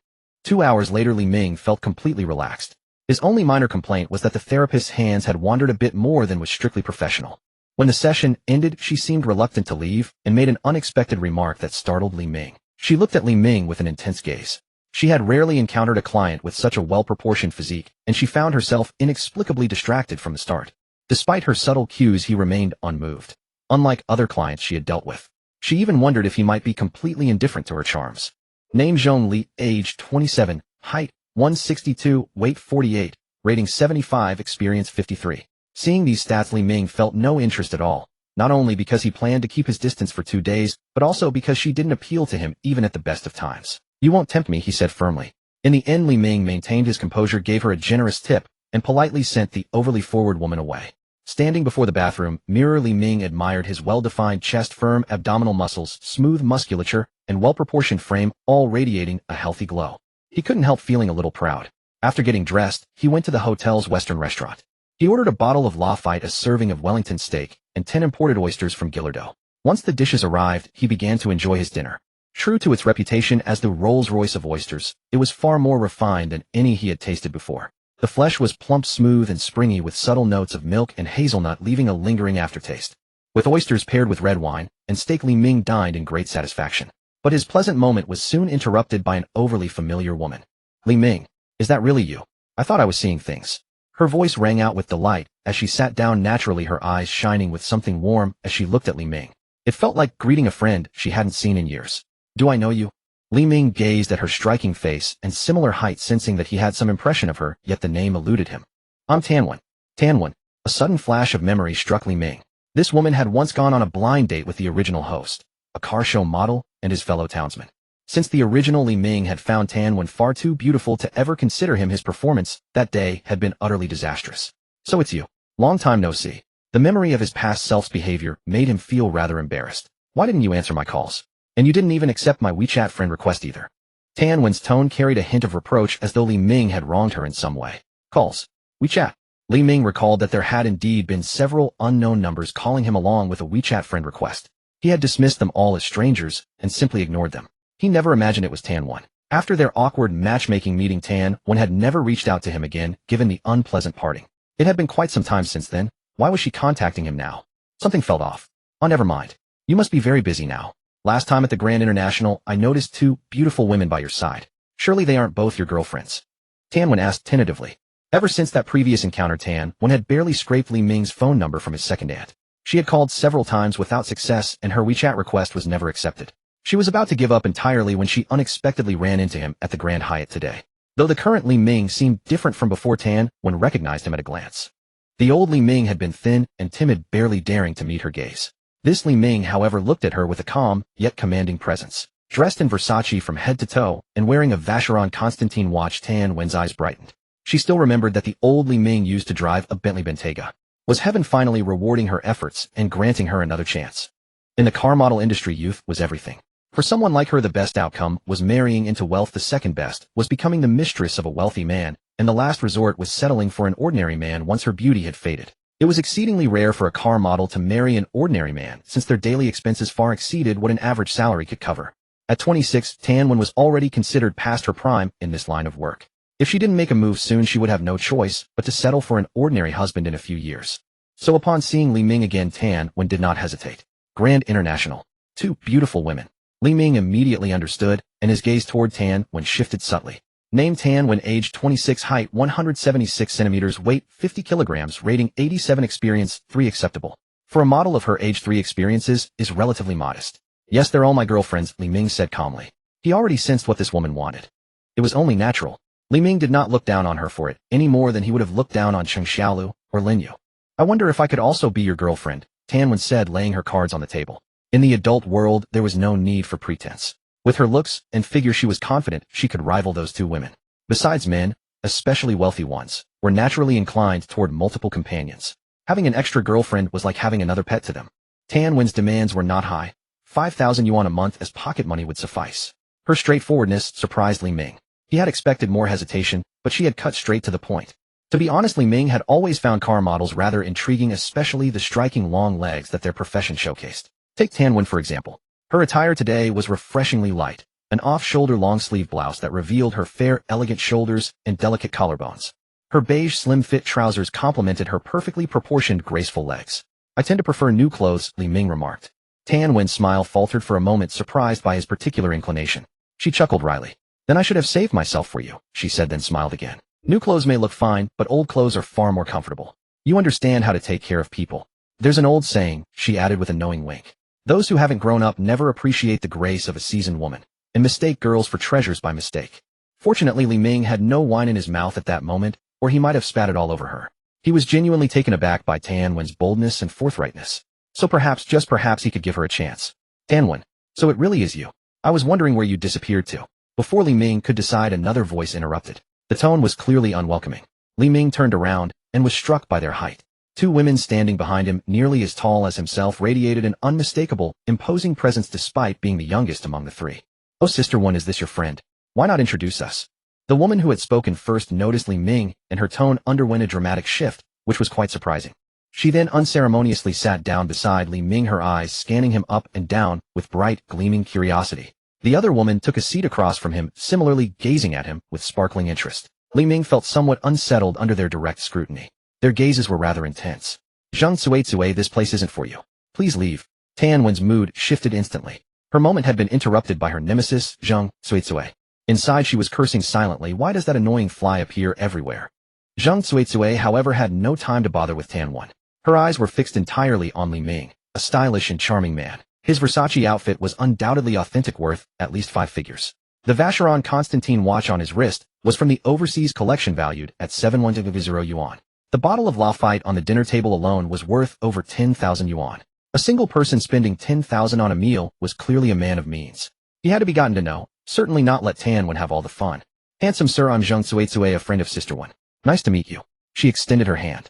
2 hours later, Li Ming felt completely relaxed. His only minor complaint was that the therapist's hands had wandered a bit more than was strictly professional. When the session ended, she seemed reluctant to leave and made an unexpected remark that startled Li Ming. She looked at Li Ming with an intense gaze. She had rarely encountered a client with such a well-proportioned physique, and she found herself inexplicably distracted from the start. Despite her subtle cues, he remained unmoved. Unlike other clients she had dealt with, she even wondered if he might be completely indifferent to her charms. Name Zhong Li, age 27, height 162, weight 48, rating 75, experience 53. Seeing these stats, Li Ming felt no interest at all, not only because he planned to keep his distance for 2 days, but also because she didn't appeal to him even at the best of times. You won't tempt me, he said firmly. In the end, Li Ming maintained his composure, gave her a generous tip, and politely sent the overly forward woman away. Standing before the bathroom mirror, Li Ming admired his well-defined chest, firm abdominal muscles, smooth musculature, and well-proportioned frame, all radiating a healthy glow. He couldn't help feeling a little proud. After getting dressed, he went to the hotel's Western restaurant. He ordered a bottle of Lafite, a serving of Wellington steak, and 10 imported oysters from Guillerdo. Once the dishes arrived, he began to enjoy his dinner. True to its reputation as the Rolls-Royce of oysters, it was far more refined than any he had tasted before. The flesh was plump, smooth, and springy, with subtle notes of milk and hazelnut leaving a lingering aftertaste. With oysters paired with red wine and steak, Li Ming dined in great satisfaction. But his pleasant moment was soon interrupted by an overly familiar woman. Li Ming, is that really you? I thought I was seeing things. Her voice rang out with delight as she sat down, naturally her eyes shining with something warm as she looked at Li Ming. It felt like greeting a friend she hadn't seen in years. Do I know you? Li Ming gazed at her striking face and similar height, sensing that he had some impression of her, yet the name eluded him. I'm Tanwen. Tanwen. A sudden flash of memory struck Li Ming. This woman had once gone on a blind date with the original host, a car show model, and his fellow townsman. Since the original, Li Ming had found Tanwen far too beautiful to ever consider him. His performance that day had been utterly disastrous. So it's you. Long time no see. The memory of his past self's behavior made him feel rather embarrassed. Why didn't you answer my calls? And you didn't even accept my WeChat friend request either. Tanwen's tone carried a hint of reproach, as though Li Ming had wronged her in some way. Calls. WeChat. Li Ming recalled that there had indeed been several unknown numbers calling him along with a WeChat friend request. He had dismissed them all as strangers and simply ignored them. He never imagined it was Tanwen. After their awkward matchmaking meeting, Tanwen had never reached out to him again, given the unpleasant parting. It had been quite some time since then. Why was she contacting him now? Something felt off. Oh, never mind. You must be very busy now. Last time at the Grand International, I noticed two beautiful women by your side. Surely they aren't both your girlfriends. Tan Wen asked tentatively. Ever since that previous encounter, Tan Wen had barely scraped Li Ming's phone number from his second aunt. She had called several times without success, and her WeChat request was never accepted. She was about to give up entirely when she unexpectedly ran into him at the Grand Hyatt today. Though the current Li Ming seemed different from before, Tan Wen recognized him at a glance. The old Li Ming had been thin and timid, barely daring to meet her gaze. This Li Ming, however, looked at her with a calm, yet commanding presence. Dressed in Versace from head to toe, and wearing a Vacheron Constantin watch, Tan Wen's eyes brightened. She still remembered that the old Li Ming used to drive a Bentley Bentayga. Was heaven finally rewarding her efforts and granting her another chance? In the car model industry, youth was everything. For someone like her, the best outcome was marrying into wealth. The second best was becoming the mistress of a wealthy man, and the last resort was settling for an ordinary man once her beauty had faded. It was exceedingly rare for a car model to marry an ordinary man, since their daily expenses far exceeded what an average salary could cover. At 26, Tan Wen was already considered past her prime in this line of work. If she didn't make a move soon, she would have no choice but to settle for an ordinary husband in a few years. So upon seeing Li Ming again, Tan Wen did not hesitate. Grand International. Two beautiful women. Li Ming immediately understood, and his gaze toward Tan Wen shifted subtly. Name: Tan Wen, age 26, height 176 centimeters, weight 50 kilograms, rating 87, experience 3, acceptable. For a model of her age, 3 experiences is relatively modest. Yes, they're all my girlfriends, Li Ming said calmly. He already sensed what this woman wanted. It was only natural. Li Ming did not look down on her for it, any more than he would have looked down on Cheng Xiaolu or Lin Yu. I wonder if I could also be your girlfriend, Tan Wen said, laying her cards on the table. In the adult world, there was no need for pretense. With her looks and figure, she was confident she could rival those two women. Besides, men, especially wealthy ones, were naturally inclined toward multiple companions. Having an extra girlfriend was like having another pet to them. Tan Wen's demands were not high. 5,000 yuan a month as pocket money would suffice. Her straightforwardness surprised Li Ming. He had expected more hesitation, but she had cut straight to the point. To be honest, Li Ming had always found car models rather intriguing, especially the striking long legs that their profession showcased. Take Tan Wen for example. Her attire today was refreshingly light, an off-shoulder long-sleeve blouse that revealed her fair, elegant shoulders and delicate collarbones. Her beige slim-fit trousers complemented her perfectly proportioned, graceful legs. I tend to prefer new clothes, Li Ming remarked. Tan Wen's smile faltered for a moment, surprised by his particular inclination. She chuckled wryly. Then I should have saved myself for you, she said, then smiled again. New clothes may look fine, but old clothes are far more comfortable. You understand how to take care of people. There's an old saying, she added with a knowing wink. Those who haven't grown up never appreciate the grace of a seasoned woman, and mistake girls for treasures by mistake. Fortunately, Li Ming had no wine in his mouth at that moment, or he might have spat it all over her. He was genuinely taken aback by Tan Wen's boldness and forthrightness. So perhaps, just perhaps, he could give her a chance. Tan Wen, so it really is you. I was wondering where you disappeared to. Before Li Ming could decide, another voice interrupted. The tone was clearly unwelcoming. Li Ming turned around and was struck by their height. Two women standing behind him, nearly as tall as himself, radiated an unmistakable, imposing presence despite being the youngest among the three. Oh, Sister One, is this your friend? Why not introduce us? The woman who had spoken first noticed Li Ming, and her tone underwent a dramatic shift, which was quite surprising. She then unceremoniously sat down beside Li Ming, her eyes scanning him up and down with bright, gleaming curiosity. The other woman took a seat across from him, similarly gazing at him with sparkling interest. Li Ming felt somewhat unsettled under their direct scrutiny. Their gazes were rather intense. Zhang Cuizue, this place isn't for you. Please leave. Tan Wen's mood shifted instantly. Her moment had been interrupted by her nemesis, Zhang Cuizue. Inside, she was cursing silently. Why does that annoying fly appear everywhere? Zhang Cuizue, however, had no time to bother with Tan Wen. Her eyes were fixed entirely on Li Ming, a stylish and charming man. His Versace outfit was undoubtedly authentic, worth at least 5 figures. The Vacheron Constantin watch on his wrist was from the overseas collection, valued at 710 yuan. The bottle of Lafite on the dinner table alone was worth over 10,000 yuan. A single person spending 10,000 on a meal was clearly a man of means. He had to be gotten to know, certainly not let Tan Wen have all the fun. Handsome sir, I'm Zhang Cuizue, a friend of Sister One. Nice to meet you. She extended her hand.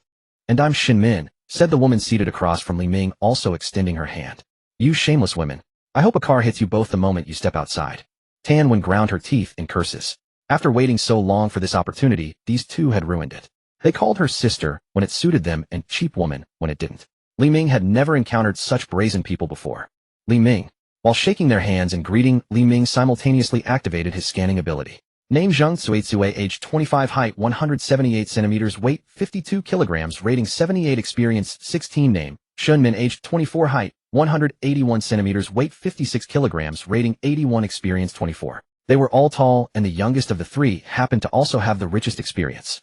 And I'm Shin Min, said the woman seated across from Li Ming, also extending her hand. You shameless women. I hope a car hits you both the moment you step outside. Tan Wen ground her teeth in curses. After waiting so long for this opportunity, these two had ruined it. They called her sister when it suited them and cheap woman when it didn't. Li Ming had never encountered such brazen people before. Li Ming. While shaking their hands and greeting, Li Ming simultaneously activated his scanning ability. Name: Zhang Cuizue, age 25, height 178 centimeters, weight 52 kilograms, rating 78, experience 16. Name: Shun Min, aged 24, height 181 centimeters, weight 56 kilograms, rating 81, experience 24. They were all tall, and the youngest of the three happened to also have the richest experience.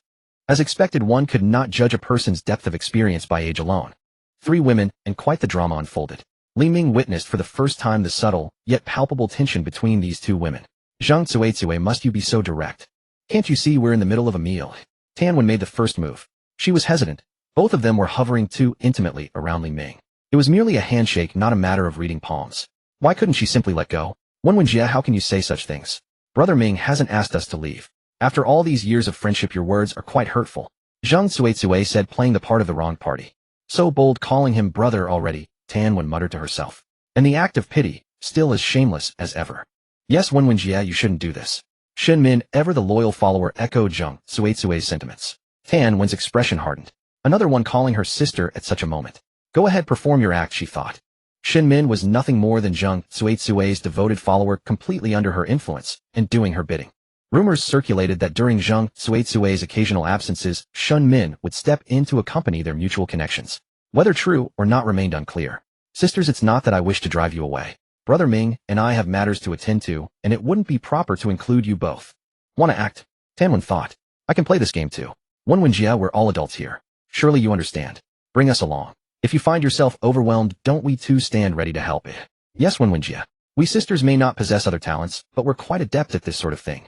As expected, one could not judge a person's depth of experience by age alone. Three women, and quite the drama unfolded. Li Ming witnessed for the first time the subtle, yet palpable tension between these two women. Zhang Tsuetsue, must you be so direct? Can't you see we're in the middle of a meal? Tan Wen made the first move. She was hesitant. Both of them were hovering too intimately around Li Ming. It was merely a handshake, not a matter of reading palms. Why couldn't she simply let go? Wenjie, how can you say such things? Brother Ming hasn't asked us to leave. After all these years of friendship, your words are quite hurtful. Zhang Tsuetsue said, playing the part of the wrong party. So bold, calling him brother already, Tan Wen muttered to herself. And the act of pity, still as shameless as ever. Yes, Wenjie, you shouldn't do this. Shen Min, ever the loyal follower, echoed Zhang Tsuetsue's sentiments. Tan Wen's expression hardened. Another one calling her sister at such a moment. Go ahead, perform your act, she thought. Shen Min was nothing more than Zhang Tsuetsue's devoted follower, completely under her influence, and doing her bidding. Rumors circulated that during Zhang Tsuetsue's occasional absences, Shen Min would step in to accompany their mutual connections. Whether true or not remained unclear. Sisters, it's not that I wish to drive you away. Brother Ming and I have matters to attend to, and it wouldn't be proper to include you both. Wanna act? Tan Wen thought. I can play this game too. Wenjie, we're all adults here. Surely you understand. Bring us along. If you find yourself overwhelmed, don't we too stand ready to help? Yes, Wenjie. We sisters may not possess other talents, but we're quite adept at this sort of thing.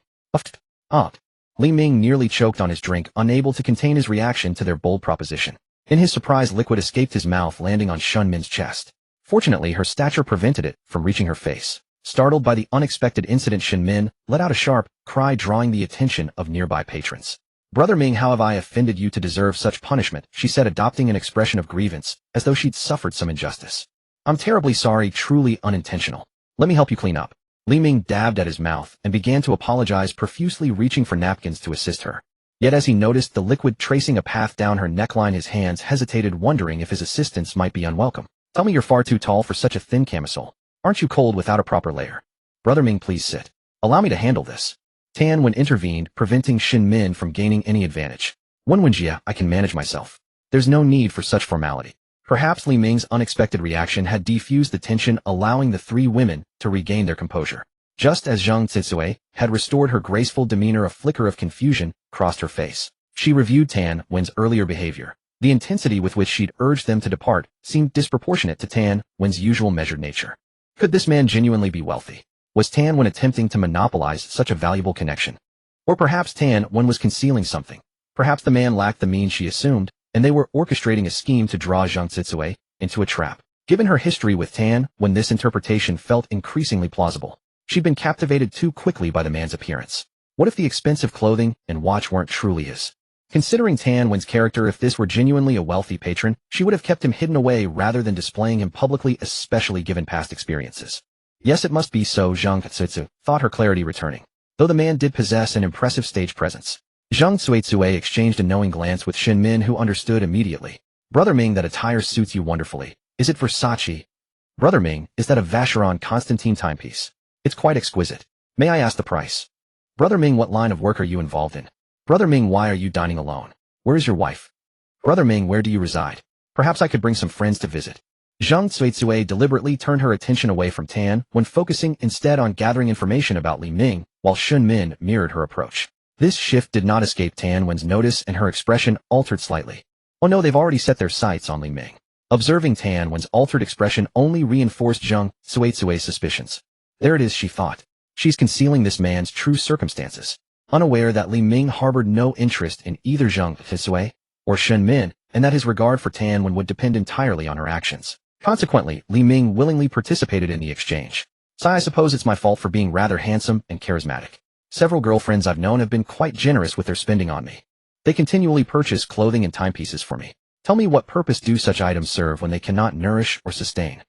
Li Ming nearly choked on his drink, unable to contain his reaction to their bold proposition. In his surprise, liquid escaped his mouth, landing on Shun Min's chest. Fortunately, her stature prevented it from reaching her face. Startled by the unexpected incident, Shen Min let out a sharp cry, drawing the attention of nearby patrons. Brother Ming, how have I offended you to deserve such punishment? She said, adopting an expression of grievance, as though she'd suffered some injustice. I'm terribly sorry, truly unintentional. Let me help you clean up. Li Ming dabbed at his mouth and began to apologize, profusely reaching for napkins to assist her. Yet as he noticed the liquid tracing a path down her neckline, his hands hesitated, wondering if his assistance might be unwelcome. Tell me, you're far too tall for such a thin camisole. Aren't you cold without a proper layer? Brother Ming, please sit. Allow me to handle this. Tan Wen intervened, preventing Shen Min from gaining any advantage. Wenjie, I can manage myself. There's no need for such formality. Perhaps Li Ming's unexpected reaction had defused the tension, allowing the three women to regain their composure. Just as Zhang Tsuetsue had restored her graceful demeanor, a flicker of confusion crossed her face. She reviewed Tan Wen's earlier behavior. The intensity with which she'd urged them to depart seemed disproportionate to Tan Wen's usual measured nature. Could this man genuinely be wealthy? Was Tan Wen attempting to monopolize such a valuable connection? Or perhaps Tan Wen was concealing something. Perhaps the man lacked the means she assumed, and they were orchestrating a scheme to draw Zhang Tsuetsue into a trap. Given her history with Tan Wen, this interpretation felt increasingly plausible. She'd been captivated too quickly by the man's appearance. What if the expensive clothing and watch weren't truly his? Considering Tan Wen's character, if this were genuinely a wealthy patron, she would have kept him hidden away rather than displaying him publicly, especially given past experiences. Yes, it must be so, Zhang Tsuetsue thought, her clarity returning. Though the man did possess an impressive stage presence. Zhang Tsuetsue exchanged a knowing glance with Shen Min, who understood immediately. Brother Ming, that attire suits you wonderfully. Is it Versace? Brother Ming, is that a Vacheron Constantin timepiece? It's quite exquisite. May I ask the price? Brother Ming, what line of work are you involved in? Brother Ming, why are you dining alone? Where is your wife? Brother Ming, where do you reside? Perhaps I could bring some friends to visit. Zhang Tsuetsue deliberately turned her attention away from Tan Wen, focusing instead on gathering information about Li Ming, while Shen Min mirrored her approach. This shift did not escape Tan Wen's notice, and her expression altered slightly. Oh no, they've already set their sights on Li Ming. Observing Tan Wen's altered expression only reinforced Zhang Tsuetsue's suspicions. There it is, she thought. She's concealing this man's true circumstances. Unaware that Li Ming harbored no interest in either Zhang Tsuetsue or Shen Min, and that his regard for Tan Wen would depend entirely on her actions. Consequently, Li Ming willingly participated in the exchange. So I suppose it's my fault for being rather handsome and charismatic. Several girlfriends I've known have been quite generous with their spending on me. They continually purchase clothing and timepieces for me. Tell me, what purpose do such items serve when they cannot nourish or sustain?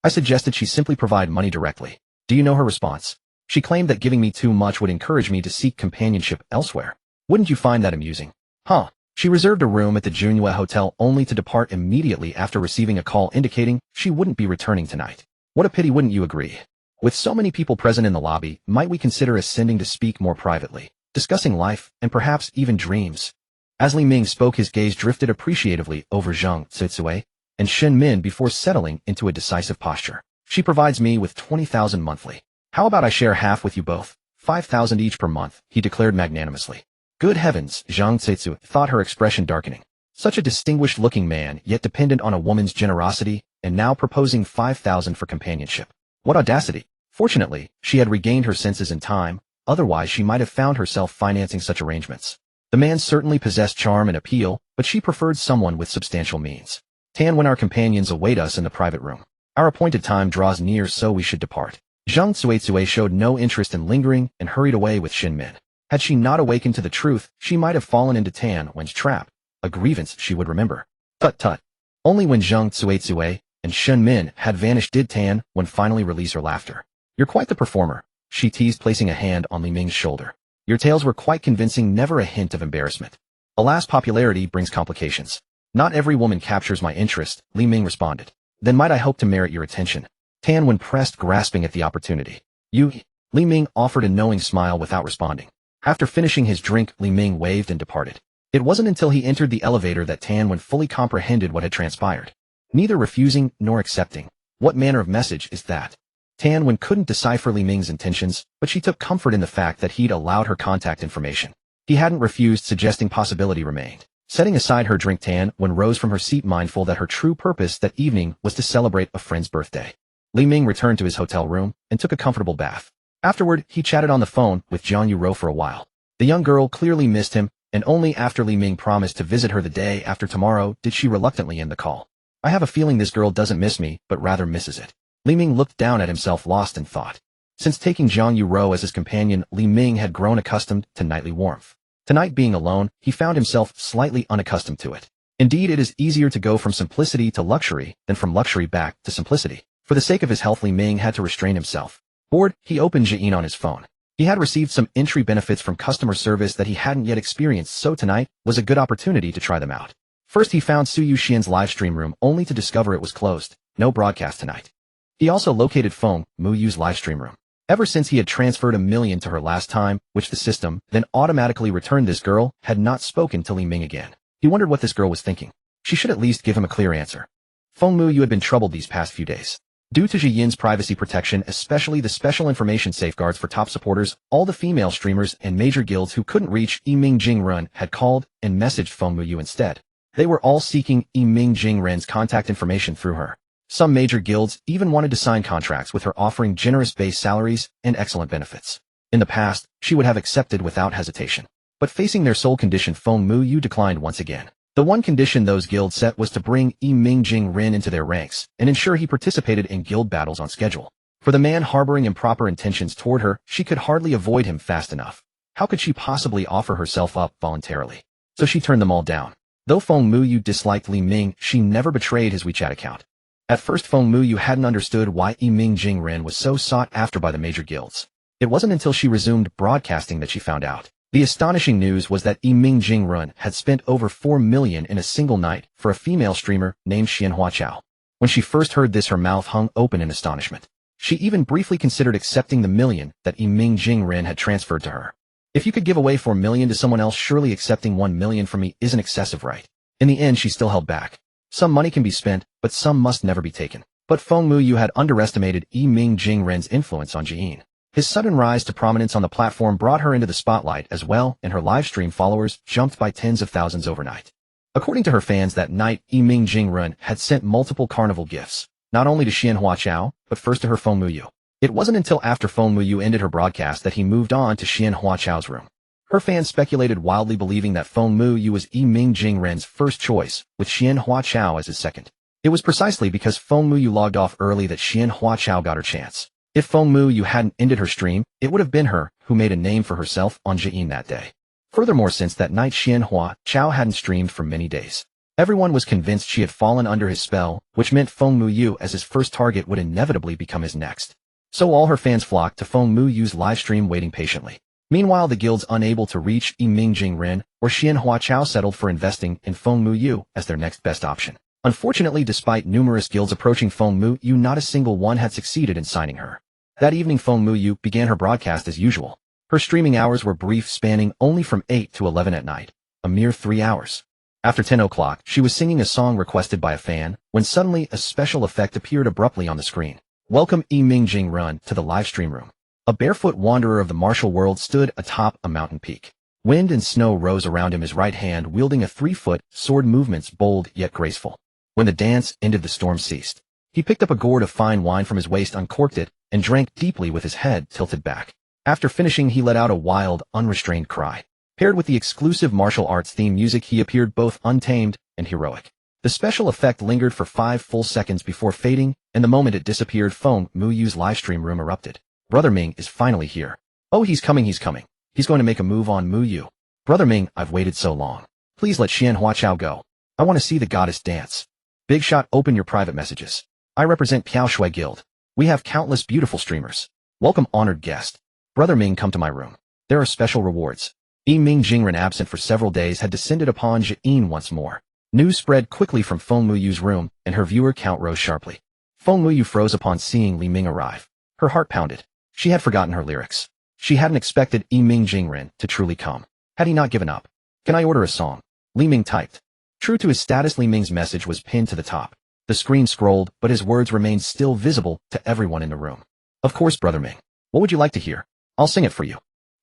I suggested she simply provide money directly. Do you know her response? She claimed that giving me too much would encourage me to seek companionship elsewhere. Wouldn't you find that amusing? Huh. She reserved a room at the Junyue Hotel only to depart immediately after receiving a call indicating she wouldn't be returning tonight. What a pity, wouldn't you agree? With so many people present in the lobby, might we consider ascending to speak more privately, discussing life, and perhaps even dreams? As Li Ming spoke, his gaze drifted appreciatively over Zhang Tsuetsue, and Shen Min before settling into a decisive posture. She provides me with 20,000 monthly. How about I share half with you both? 5,000 each per month, he declared magnanimously. Good heavens, Zhang Tsetsu thought, her expression darkening. Such a distinguished-looking man, yet dependent on a woman's generosity, and now proposing 5,000 for companionship. What audacity! Fortunately, she had regained her senses in time, otherwise she might have found herself financing such arrangements. The man certainly possessed charm and appeal, but she preferred someone with substantial means. Tan, when our companions await us in the private room. Our appointed time draws near, so we should depart. Zhang Tsuetsue showed no interest in lingering and hurried away with Shen Min. Had she not awakened to the truth, she might have fallen into Tan Wen's trap, a grievance she would remember. Tut-tut. Only when Zhang Tsuetsue and Shen Min had vanished did Tan Wen finally release her laughter. You're quite the performer, she teased, placing a hand on Li Ming's shoulder. Your tales were quite convincing, never a hint of embarrassment. Alas, popularity brings complications. Not every woman captures my interest, Li Ming responded. Then might I hope to merit your attention? Tan Wen pressed, grasping at the opportunity. You? Li Ming offered a knowing smile without responding. After finishing his drink, Li Ming waved and departed. It wasn't until he entered the elevator that Tan Wen fully comprehended what had transpired. Neither refusing nor accepting. What manner of message is that? Tan Wen couldn't decipher Li Ming's intentions, but she took comfort in the fact that he'd allowed her contact information. He hadn't refused, suggesting possibility remained. Setting aside her drink, Tan Wen rose from her seat, mindful that her true purpose that evening was to celebrate a friend's birthday. Li Ming returned to his hotel room and took a comfortable bath. Afterward, he chatted on the phone with Jiang Yuro for a while. The young girl clearly missed him, and only after Li Ming promised to visit her the day after tomorrow did she reluctantly end the call. I have a feeling this girl doesn't miss me, but rather misses it. Li Ming looked down at himself, lost in thought. Since taking Jiang Yuro as his companion, Li Ming had grown accustomed to nightly warmth. Tonight, being alone, he found himself slightly unaccustomed to it. Indeed, it is easier to go from simplicity to luxury than from luxury back to simplicity. For the sake of his health, Li Ming had to restrain himself. Bored, he opened Zhiyin on his phone. He had received some entry benefits from customer service that he hadn't yet experienced, so tonight was a good opportunity to try them out. First, he found Su Yuxian's livestream room, only to discover it was closed. No broadcast tonight. He also located Feng Muyu's livestream room. Ever since he had transferred $1 million to her last time, which the system then automatically returned, this girl had not spoken to Li Ming again. He wondered what this girl was thinking. She should at least give him a clear answer. Feng Muyu had been troubled these past few days. Due to Zhiyin's privacy protection, especially the special information safeguards for top supporters, all the female streamers and major guilds who couldn't reach Yiming Jingren had called and messaged Feng Muyu instead. They were all seeking Yiming Jingren's contact information through her. Some major guilds even wanted to sign contracts with her, offering generous base salaries and excellent benefits. In the past, she would have accepted without hesitation. But facing their sole condition, Feng Muyu declined once again. The one condition those guilds set was to bring Yiming Jingren into their ranks and ensure he participated in guild battles on schedule. For the man harboring improper intentions toward her, she could hardly avoid him fast enough. How could she possibly offer herself up voluntarily? So she turned them all down. Though Feng Muyu disliked Li Ming, she never betrayed his WeChat account. At first, Feng Muyu hadn't understood why Yiming Jingren was so sought after by the major guilds. It wasn't until she resumed broadcasting that she found out. The astonishing news was that Yiming Jingren had spent over 4 million in a single night for a female streamer named Xianhua Chao. When she first heard this, her mouth hung open in astonishment. She even briefly considered accepting the million that Yiming Jingren had transferred to her. If you could give away 4 million to someone else, surely accepting 1 million from me isn't excessive, right? In the end, she still held back. Some money can be spent, but some must never be taken. But Feng Muyu had underestimated Yiming Jingren's influence on Zhiyin. His sudden rise to prominence on the platform brought her into the spotlight as well, and her livestream followers jumped by tens of thousands overnight. According to her fans that night, Yiming Jingren had sent multiple carnival gifts, not only to Xianhua Chao, but first to her Feng Muyu. It wasn't until after Feng Muyu ended her broadcast that he moved on to Xianhua Chao's room. Her fans speculated wildly, believing that Feng Muyu was Yiming Jingren's first choice, with Xianhua Chao as his second. It was precisely because Feng Muyu logged off early that Xianhua Chao got her chance. If Feng Muyu hadn't ended her stream, it would have been her who made a name for herself on Zhiyin that day. Furthermore, since that night, Xianhua Chao hadn't streamed for many days. Everyone was convinced she had fallen under his spell, which meant Feng Muyu as his first target would inevitably become his next. So all her fans flocked to Feng Muyu's livestream, waiting patiently. Meanwhile, the guilds unable to reach Yiming Jingren or Xianhua Chao settled for investing in Feng Muyu as their next best option. Unfortunately, despite numerous guilds approaching Feng Muyu, not a single one had succeeded in signing her. That evening, Feng Muyu began her broadcast as usual. Her streaming hours were brief, spanning only from 8 to 11 at night. A mere 3 hours. After 10 o'clock, she was singing a song requested by a fan, when suddenly a special effect appeared abruptly on the screen. Welcome Ming Jingrun to the livestream room. A barefoot wanderer of the martial world stood atop a mountain peak. Wind and snow rose around him, his right hand wielding a 3-foot sword, movements bold yet graceful. When the dance ended, the storm ceased. He picked up a gourd of fine wine from his waist, uncorked it, and drank deeply with his head tilted back. After finishing, he let out a wild, unrestrained cry. Paired with the exclusive martial arts theme music, he appeared both untamed and heroic. The special effect lingered for 5 full seconds before fading, and the moment it disappeared, Feng Muyu's livestream room erupted. Brother Ming is finally here. Oh, he's coming. He's going to make a move on Muyu. Brother Ming, I've waited so long. Please let Xian Huaqiao go. I want to see the goddess dance. Big Shot, open your private messages. I represent Piao Shui Guild. We have countless beautiful streamers. Welcome, honored guest. Brother Ming, come to my room. There are special rewards. Ming Jingren, absent for several days, had descended upon Jian once more. News spread quickly from Feng Muyu's room, and her viewer count rose sharply. Feng Muyu froze upon seeing Li Ming arrive. Her heart pounded. She had forgotten her lyrics. She hadn't expected Ming Jingren to truly come. Had he not given up? Can I order a song? Li Ming typed. True to his status, Li Ming's message was pinned to the top. The screen scrolled, but his words remained still visible to everyone in the room. Of course, Brother Ming. What would you like to hear? I'll sing it for you.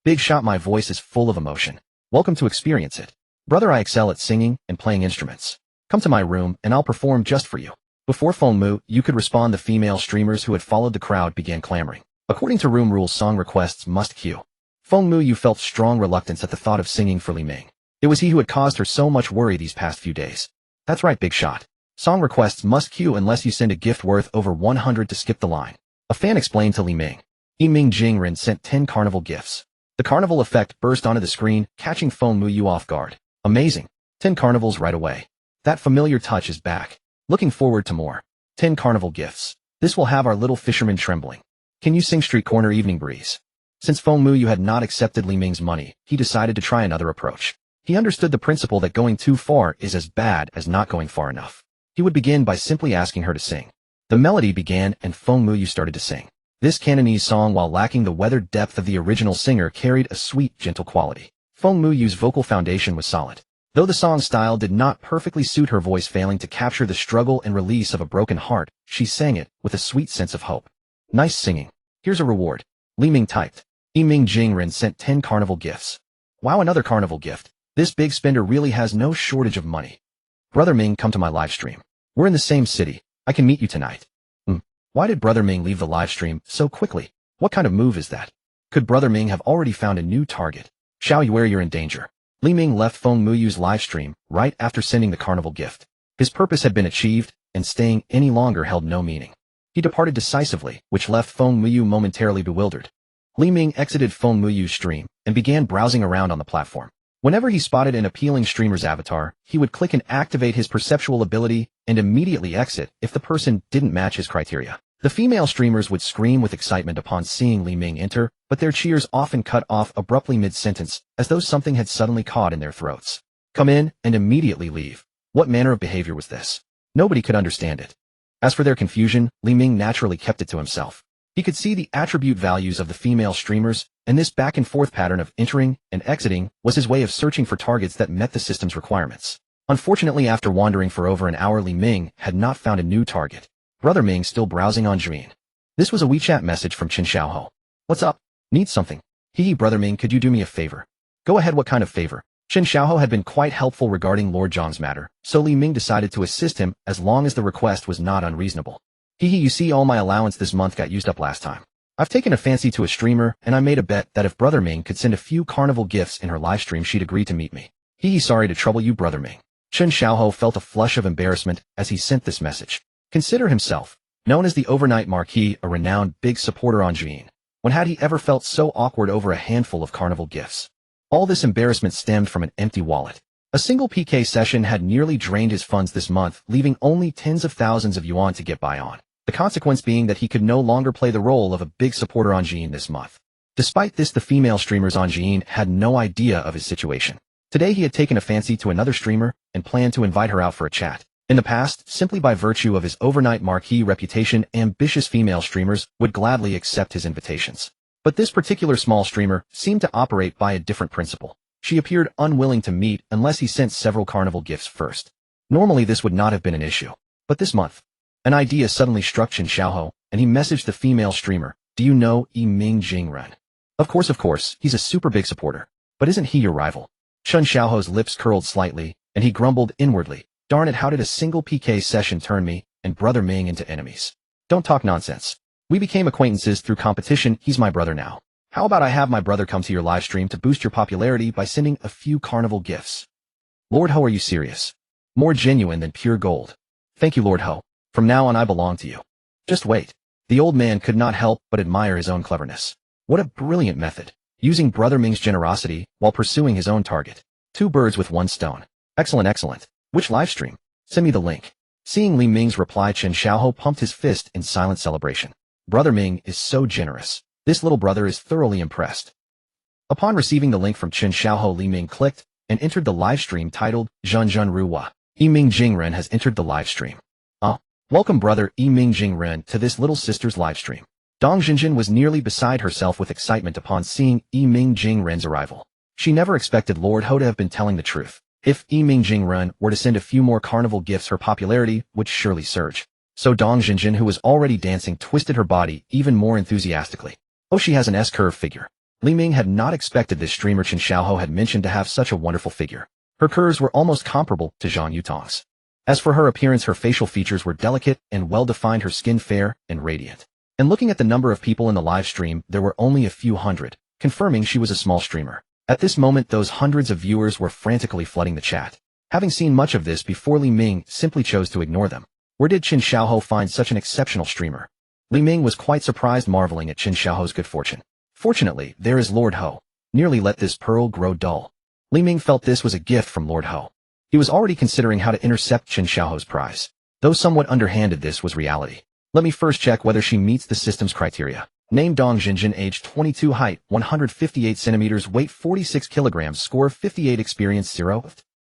Big Shot, my voice is full of emotion. Welcome to experience it. Brother, I excel at singing and playing instruments. Come to my room and I'll perform just for you. Before Feng Mu could respond, the female streamers who had followed the crowd began clamoring. According to room rules, song requests must queue. Feng Mu felt strong reluctance at the thought of singing for Li Ming. It was he who had caused her so much worry these past few days. That's right, Big Shot. Song requests must queue unless you send a gift worth over 100 to skip the line. A fan explained to Li Ming. Ming Jingren sent 10 carnival gifts. The carnival effect burst onto the screen, catching Feng Mu off guard. Amazing. 10 carnivals right away. That familiar touch is back. Looking forward to more. 10 carnival gifts. This will have our little fisherman trembling. Can you sing Street Corner Evening Breeze? Since Feng Mu had not accepted Li Ming's money, he decided to try another approach. He understood the principle that going too far is as bad as not going far enough. He would begin by simply asking her to sing. The melody began and Feng Mu started to sing. This Cantonese song, while lacking the weathered depth of the original singer, carried a sweet, gentle quality. Feng Muyu's vocal foundation was solid. Though the song style did not perfectly suit her voice, failing to capture the struggle and release of a broken heart, she sang it with a sweet sense of hope. Nice singing. Here's a reward. Li Ming typed. Ming Jingren sent 10 carnival gifts. Wow, another carnival gift. This big spender really has no shortage of money. Brother Ming, come to my live stream. We're in the same city. I can meet you tonight. Why did Brother Ming leave the live stream so quickly? What kind of move is that? Could Brother Ming have already found a new target? Xiao Yue, you're in danger. Li Ming left Feng Muyu's live stream right after sending the carnival gift. His purpose had been achieved, and staying any longer held no meaning. He departed decisively, which left Feng Mu momentarily bewildered. Li Ming exited Feng Muyu's stream and began browsing around on the platform. Whenever he spotted an appealing streamer's avatar, he would click and activate his perceptual ability and immediately exit if the person didn't match his criteria. The female streamers would scream with excitement upon seeing Li Ming enter, but their cheers often cut off abruptly mid-sentence, as though something had suddenly caught in their throats. Come in and immediately leave. What manner of behavior was this? Nobody could understand it. As for their confusion, Li Ming naturally kept it to himself. He could see the attribute values of the female streamers, and this back-and-forth pattern of entering and exiting was his way of searching for targets that met the system's requirements. Unfortunately, after wandering for over an hour, Li Ming had not found a new target. Brother Ming still browsing on Juin. This was a WeChat message from Chen Xiaoho. What's up? Need something? Hee, Brother Ming, could you do me a favor? Go ahead, what kind of favor? Chen Xiaoho had been quite helpful regarding Lord Zhang's matter, so Li Ming decided to assist him as long as the request was not unreasonable. Hee, you see, all my allowance this month got used up last time. I've taken a fancy to a streamer, and I made a bet that if Brother Ming could send a few carnival gifts in her live stream, she'd agree to meet me. Hee, sorry to trouble you, Brother Ming. Chen Xiaoho felt a flush of embarrassment as he sent this message. Consider himself, known as the Overnight Marquis, a renowned big supporter on Juin. When had he ever felt so awkward over a handful of carnival gifts? All this embarrassment stemmed from an empty wallet. A single PK session had nearly drained his funds this month, leaving only tens of thousands of yuan to get by on. The consequence being that he could no longer play the role of a big supporter on Juin this month. Despite this, the female streamers on Juin had no idea of his situation. Today he had taken a fancy to another streamer and planned to invite her out for a chat. In the past, simply by virtue of his Overnight Marquis reputation, ambitious female streamers would gladly accept his invitations. But this particular small streamer seemed to operate by a different principle. She appeared unwilling to meet unless he sent several carnival gifts first. Normally this would not have been an issue. But this month, an idea suddenly struck Chen Xiaoho, and he messaged the female streamer, "Do you know Yiming Jingren?" Of course, he's a super big supporter. But isn't he your rival? Chen Xiaoho's lips curled slightly, and he grumbled inwardly, "Darn it, how did a single PK session turn me and Brother Ming into enemies? Don't talk nonsense. We became acquaintances through competition, he's my brother now. How about I have my brother come to your live stream to boost your popularity by sending a few carnival gifts?" Lord Ho, are you serious? More genuine than pure gold. Thank you, Lord Ho. From now on I belong to you. Just wait. The old man could not help but admire his own cleverness. What a brilliant method, using Brother Ming's generosity while pursuing his own target. Two birds with one stone. Excellent. Which live stream? Send me the link. Seeing Li Ming's reply, Chen Xiaoho pumped his fist in silent celebration. Brother Ming is so generous. This little brother is thoroughly impressed. Upon receiving the link from Chen Xiaoho, Li Ming clicked and entered the live stream titled Zhenzhen Ruwa. Yiming Jingren has entered the live stream. Welcome brother Yiming Jingren to this little sister's live stream. Dong Zhenjin was nearly beside herself with excitement upon seeing Yiming Jingren's arrival. She never expected Lord Ho to have been telling the truth. If Yiming Jingren were to send a few more carnival gifts, her popularity would surely surge. So Dong Zhenjin, who was already dancing, twisted her body even more enthusiastically. Oh, she has an S-curve figure. Li Ming had not expected this streamer Chen Xiaoho had mentioned to have such a wonderful figure. Her curves were almost comparable to Zhang Yutong's. As for her appearance, her facial features were delicate and well-defined, her skin fair and radiant. And looking at the number of people in the live stream, there were only a few hundred, confirming she was a small streamer. At this moment, those hundreds of viewers were frantically flooding the chat. Having seen much of this before, Li Ming simply chose to ignore them. Where did Chen Xiaoho find such an exceptional streamer? Li Ming was quite surprised, marveling at Chen Xiaoho's good fortune. Fortunately, there is Lord Ho. Nearly let this pearl grow dull. Li Ming felt this was a gift from Lord Ho. He was already considering how to intercept Chen Xiaoho's prize. Though somewhat underhanded, this was reality. Let me first check whether she meets the system's criteria. Name Dong Zhenjin, age 22, height 158 centimeters, weight 46 kilograms, score 58, experience 0.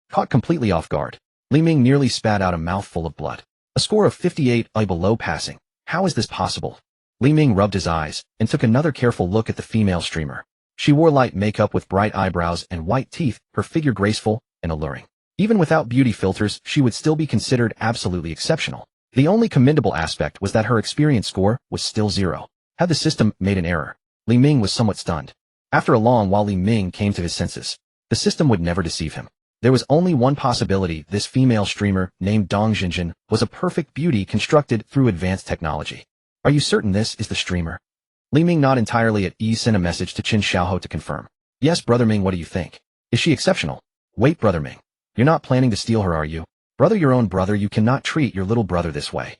Caught completely off guard, Li Ming nearly spat out a mouthful of blood. A score of 58, below passing. How is this possible? Li Ming rubbed his eyes and took another careful look at the female streamer. She wore light makeup with bright eyebrows and white teeth, her figure graceful and alluring. Even without beauty filters, she would still be considered absolutely exceptional. The only commendable aspect was that her experience score was still 0. Had the system made an error? Li Ming was somewhat stunned. After a long while, Li Ming came to his senses. The system would never deceive him. There was only one possibility: this female streamer, named Dong Zhenjin, was a perfect beauty constructed through advanced technology. Are you certain this is the streamer? Li Ming, not entirely at ease, sent a message to Chen Xiaoho to confirm. Yes, Brother Ming, what do you think? Is she exceptional? Wait, Brother Ming. You're not planning to steal her, are you? Brother, your own brother, you cannot treat your little brother this way.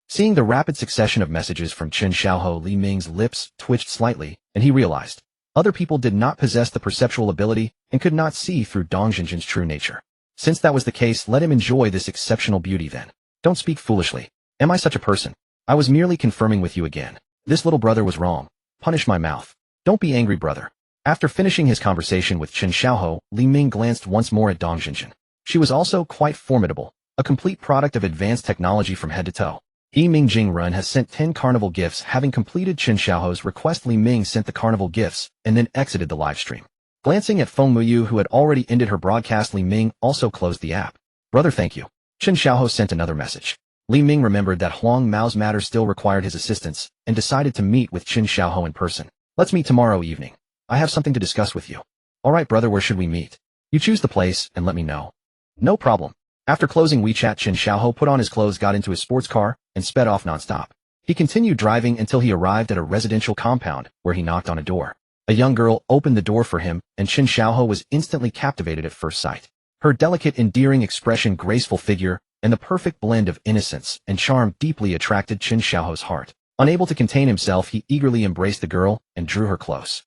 Seeing the rapid succession of messages from Chen Xiaoho, Li Ming's lips twitched slightly, and he realized other people did not possess the perceptual ability and could not see through Dong Zhenjin's true nature. Since that was the case, let him enjoy this exceptional beauty then. Don't speak foolishly. Am I such a person? I was merely confirming with you again. This little brother was wrong. Punish my mouth. Don't be angry, brother. After finishing his conversation with Chen Xiaoho, Li Ming glanced once more at Dong Zhenjin. She was also quite formidable, a complete product of advanced technology from head to toe. Yiming Jingren has sent 10 carnival gifts. Having completed Chen Xiaoho's request, Li Ming sent the carnival gifts and then exited the live stream. Glancing at Feng Muyu, who had already ended her broadcast, Li Ming also closed the app. Brother, thank you. Chen Xiaoho sent another message. Li Ming remembered that Huang Mao's matter still required his assistance and decided to meet with Chen Xiaoho in person. Let's meet tomorrow evening. I have something to discuss with you. Alright brother, where should we meet? You choose the place and let me know. No problem. After closing WeChat, Chen Xiaoho put on his clothes, got into his sports car, and sped off nonstop. He continued driving until he arrived at a residential compound, where he knocked on a door. A young girl opened the door for him, and Chen Xiaoho was instantly captivated at first sight. Her delicate, endearing expression, graceful figure, and the perfect blend of innocence and charm deeply attracted Chen Xiaoho's heart. Unable to contain himself, he eagerly embraced the girl and drew her close.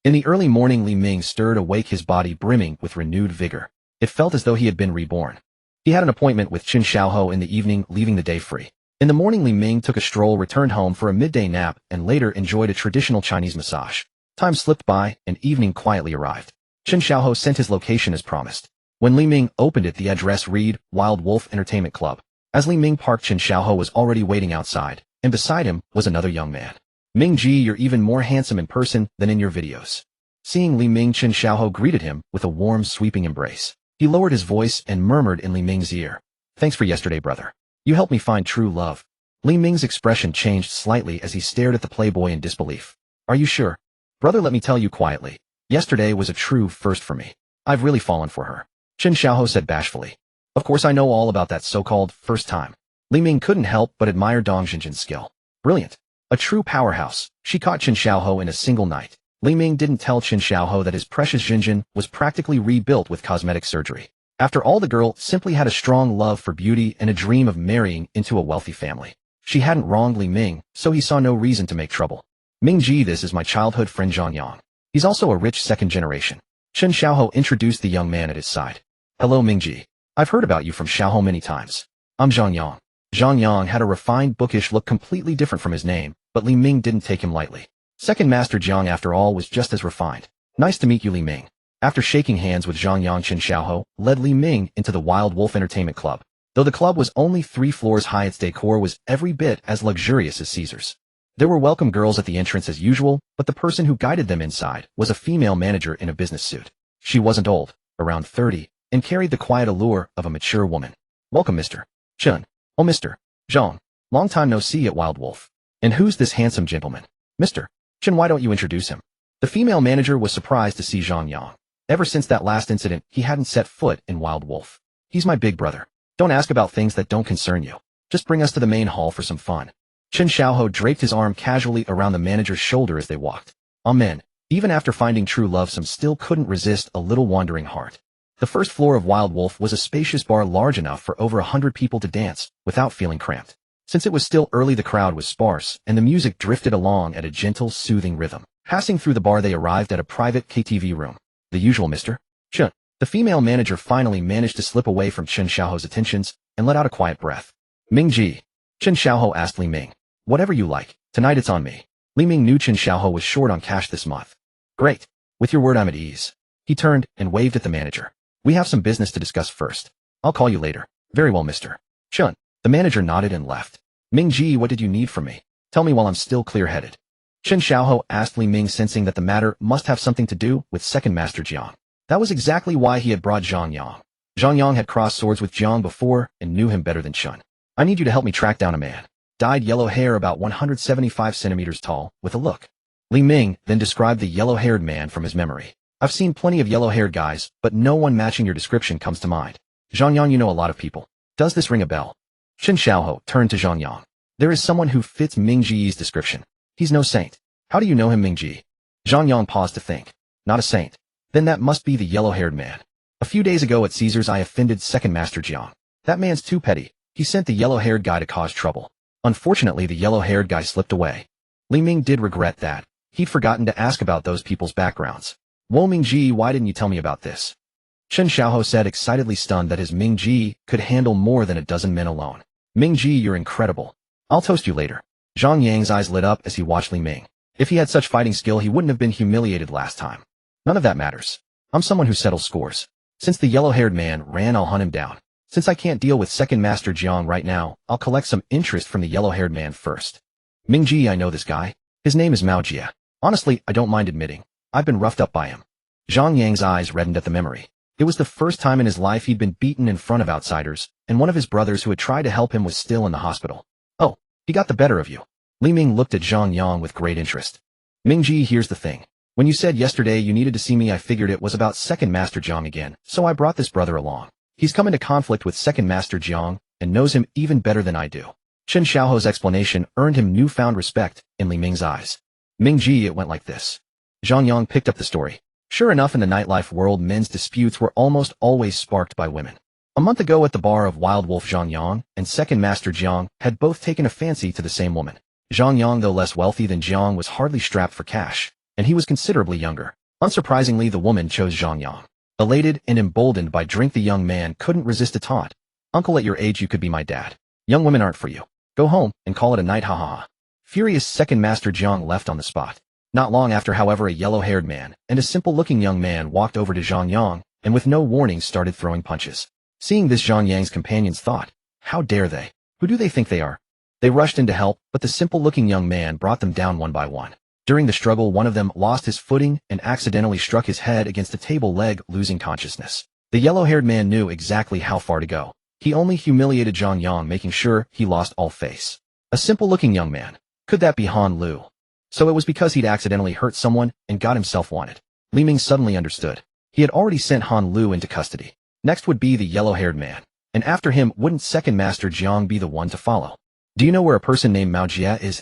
In the early morning, Li Ming stirred awake, his body brimming with renewed vigor. It felt as though he had been reborn. He had an appointment with Chen Xiaoho in the evening, leaving the day free. In the morning, Li Ming took a stroll, returned home for a midday nap, and later enjoyed a traditional Chinese massage. Time slipped by, and evening quietly arrived. Chen Xiaoho sent his location as promised. When Li Ming opened it, the address read, Wild Wolf Entertainment Club. As Li Ming parked, Chen Xiaoho was already waiting outside, and beside him was another young man. Ming Ji, you're even more handsome in person than in your videos. Seeing Li Ming, Chen Xiaohou greeted him with a warm, sweeping embrace. He lowered his voice and murmured in Li Ming's ear, "Thanks for yesterday, brother. You helped me find true love." Li Ming's expression changed slightly as he stared at the playboy in disbelief. "Are you sure? Brother, let me tell you quietly. Yesterday was a true first for me. I've really fallen for her," Chen Xiaohou said bashfully. "Of course I know all about that so-called first time." Li Ming couldn't help but admire Dong Xinjin's skill. Brilliant. A true powerhouse. She caught Chen Xiaohou in a single night. Li Ming didn't tell Chen Xiaohou that his precious Xinjin was practically rebuilt with cosmetic surgery. After all, the girl simply had a strong love for beauty and a dream of marrying into a wealthy family. She hadn't wronged Li Ming, so he saw no reason to make trouble. "Mingji, this is my childhood friend Zhang Yang. He's also a rich second generation." Chen Xiaohou introduced the young man at his side. "Hello, Mingji. I've heard about you from Xiaohou many times. I'm Zhang Yang." Zhang Yang had a refined, bookish look completely different from his name, but Li Ming didn't take him lightly. Second Master Jiang, after all, was just as refined. "Nice to meet you, Li Ming." After shaking hands with Zhang Yang, Chen Xiaohou led Li Ming into the Wild Wolf Entertainment Club. Though the club was only 3 floors high, its decor was every bit as luxurious as Caesar's. There were welcome girls at the entrance as usual, but the person who guided them inside was a female manager in a business suit. She wasn't old, around 30, and carried the quiet allure of a mature woman. "Welcome, Mr. Chen." "Oh, Mr. Zhang. Long time no see at Wild Wolf. And who's this handsome gentleman?" "Mr. Chen, why don't you introduce him?" The female manager was surprised to see Zhang Yang. Ever since that last incident, he hadn't set foot in Wild Wolf. "He's my big brother. Don't ask about things that don't concern you. Just bring us to the main hall for some fun." Chen Xiaohou draped his arm casually around the manager's shoulder as they walked. Amen. Even after finding true love, some still couldn't resist a little wandering heart. The first floor of Wild Wolf was a spacious bar large enough for over 100 people to dance without feeling cramped. Since it was still early, the crowd was sparse, and the music drifted along at a gentle, soothing rhythm. Passing through the bar, they arrived at a private KTV room. "The usual, Mr. Chen." The female manager finally managed to slip away from Chen Xiaohou's attentions and let out a quiet breath. "Mingji," Chen Xiaohou asked Li Ming. "Whatever you like. Tonight it's on me." Li Ming knew Chen Xiaohou was short on cash this month. "Great. With your word, I'm at ease." He turned and waved at the manager. "We have some business to discuss first. I'll call you later." "Very well, Mr. Chen." The manager nodded and left. "Mingji, what did you need from me? Tell me while I'm still clear-headed." Chen Xiaohou asked Li Ming, sensing that the matter must have something to do with Second Master Jiang. That was exactly why he had brought Zhang Yang. Zhang Yang had crossed swords with Jiang before and knew him better than Chen. "I need you to help me track down a man. Dyed yellow hair, about 175 centimeters tall, with a look." Li Ming then described the yellow-haired man from his memory. "I've seen plenty of yellow-haired guys, but no one matching your description comes to mind." "Zhang Yang, you know a lot of people. Does this ring a bell?" Chen Xiaohou turned to Zhang Yang. "There is someone who fits Mingji's description. He's no saint." "How do you know him, Mingji?" Zhang Yang paused to think. "Not a saint. Then that must be the yellow-haired man. A few days ago at Caesar's, I offended Second Master Jiang. That man's too petty. He sent the yellow-haired guy to cause trouble. Unfortunately, the yellow-haired guy slipped away." Li Ming did regret that. He'd forgotten to ask about those people's backgrounds. "Whoa, Mingji, why didn't you tell me about this?" Chen Xiaohou said, excitedly stunned that his Mingji could handle more than a dozen men alone. "Mingji, you're incredible. I'll toast you later." Zhang Yang's eyes lit up as he watched Li Ming. If he had such fighting skill, he wouldn't have been humiliated last time. "None of that matters. I'm someone who settles scores. Since the yellow-haired man ran, I'll hunt him down. Since I can't deal with Second Master Jiang right now, I'll collect some interest from the yellow-haired man first." "Mingji, I know this guy. His name is Mao Jia. Honestly, I don't mind admitting. I've been roughed up by him." Zhang Yang's eyes reddened at the memory. It was the first time in his life he'd been beaten in front of outsiders, and one of his brothers who had tried to help him was still in the hospital. "Oh, he got the better of you." Li Ming looked at Zhang Yang with great interest. "Mingji, here's the thing. When you said yesterday you needed to see me, I figured it was about Second Master Jiang again, so I brought this brother along. He's come into conflict with Second Master Jiang and knows him even better than I do." Chen Xiaohou's explanation earned him newfound respect in Li Ming's eyes. "Mingji, it went like this." Zhang Yang picked up the story. Sure enough, in the nightlife world, men's disputes were almost always sparked by women. A month ago at the bar of Wild Wolf, Zhang Yang and Second Master Jiang had both taken a fancy to the same woman. Zhang Yang, though less wealthy than Jiang, was hardly strapped for cash, and he was considerably younger. Unsurprisingly, the woman chose Zhang Yang. Elated and emboldened by drink, the young man couldn't resist a taunt. "Uncle, at your age you could be my dad. Young women aren't for you. Go home and call it a night, ha ha ha." Furious, Second Master Jiang left on the spot. Not long after, however, a yellow-haired man and a simple-looking young man walked over to Zhang Yang and with no warning started throwing punches. Seeing this, Zhang Yang's companions thought, "How dare they? Who do they think they are?" They rushed in to help, but the simple-looking young man brought them down one by one. During the struggle, one of them lost his footing and accidentally struck his head against the table leg, losing consciousness. The yellow-haired man knew exactly how far to go. He only humiliated Zhang Yang, making sure he lost all face. A simple-looking young man. Could that be Han Lu? So it was because he'd accidentally hurt someone and got himself wanted. Li Ming suddenly understood. He had already sent Han Lu into custody. Next would be the yellow-haired man. And after him, wouldn't second Master Jiang be the one to follow? Do you know where a person named Mao Jie is?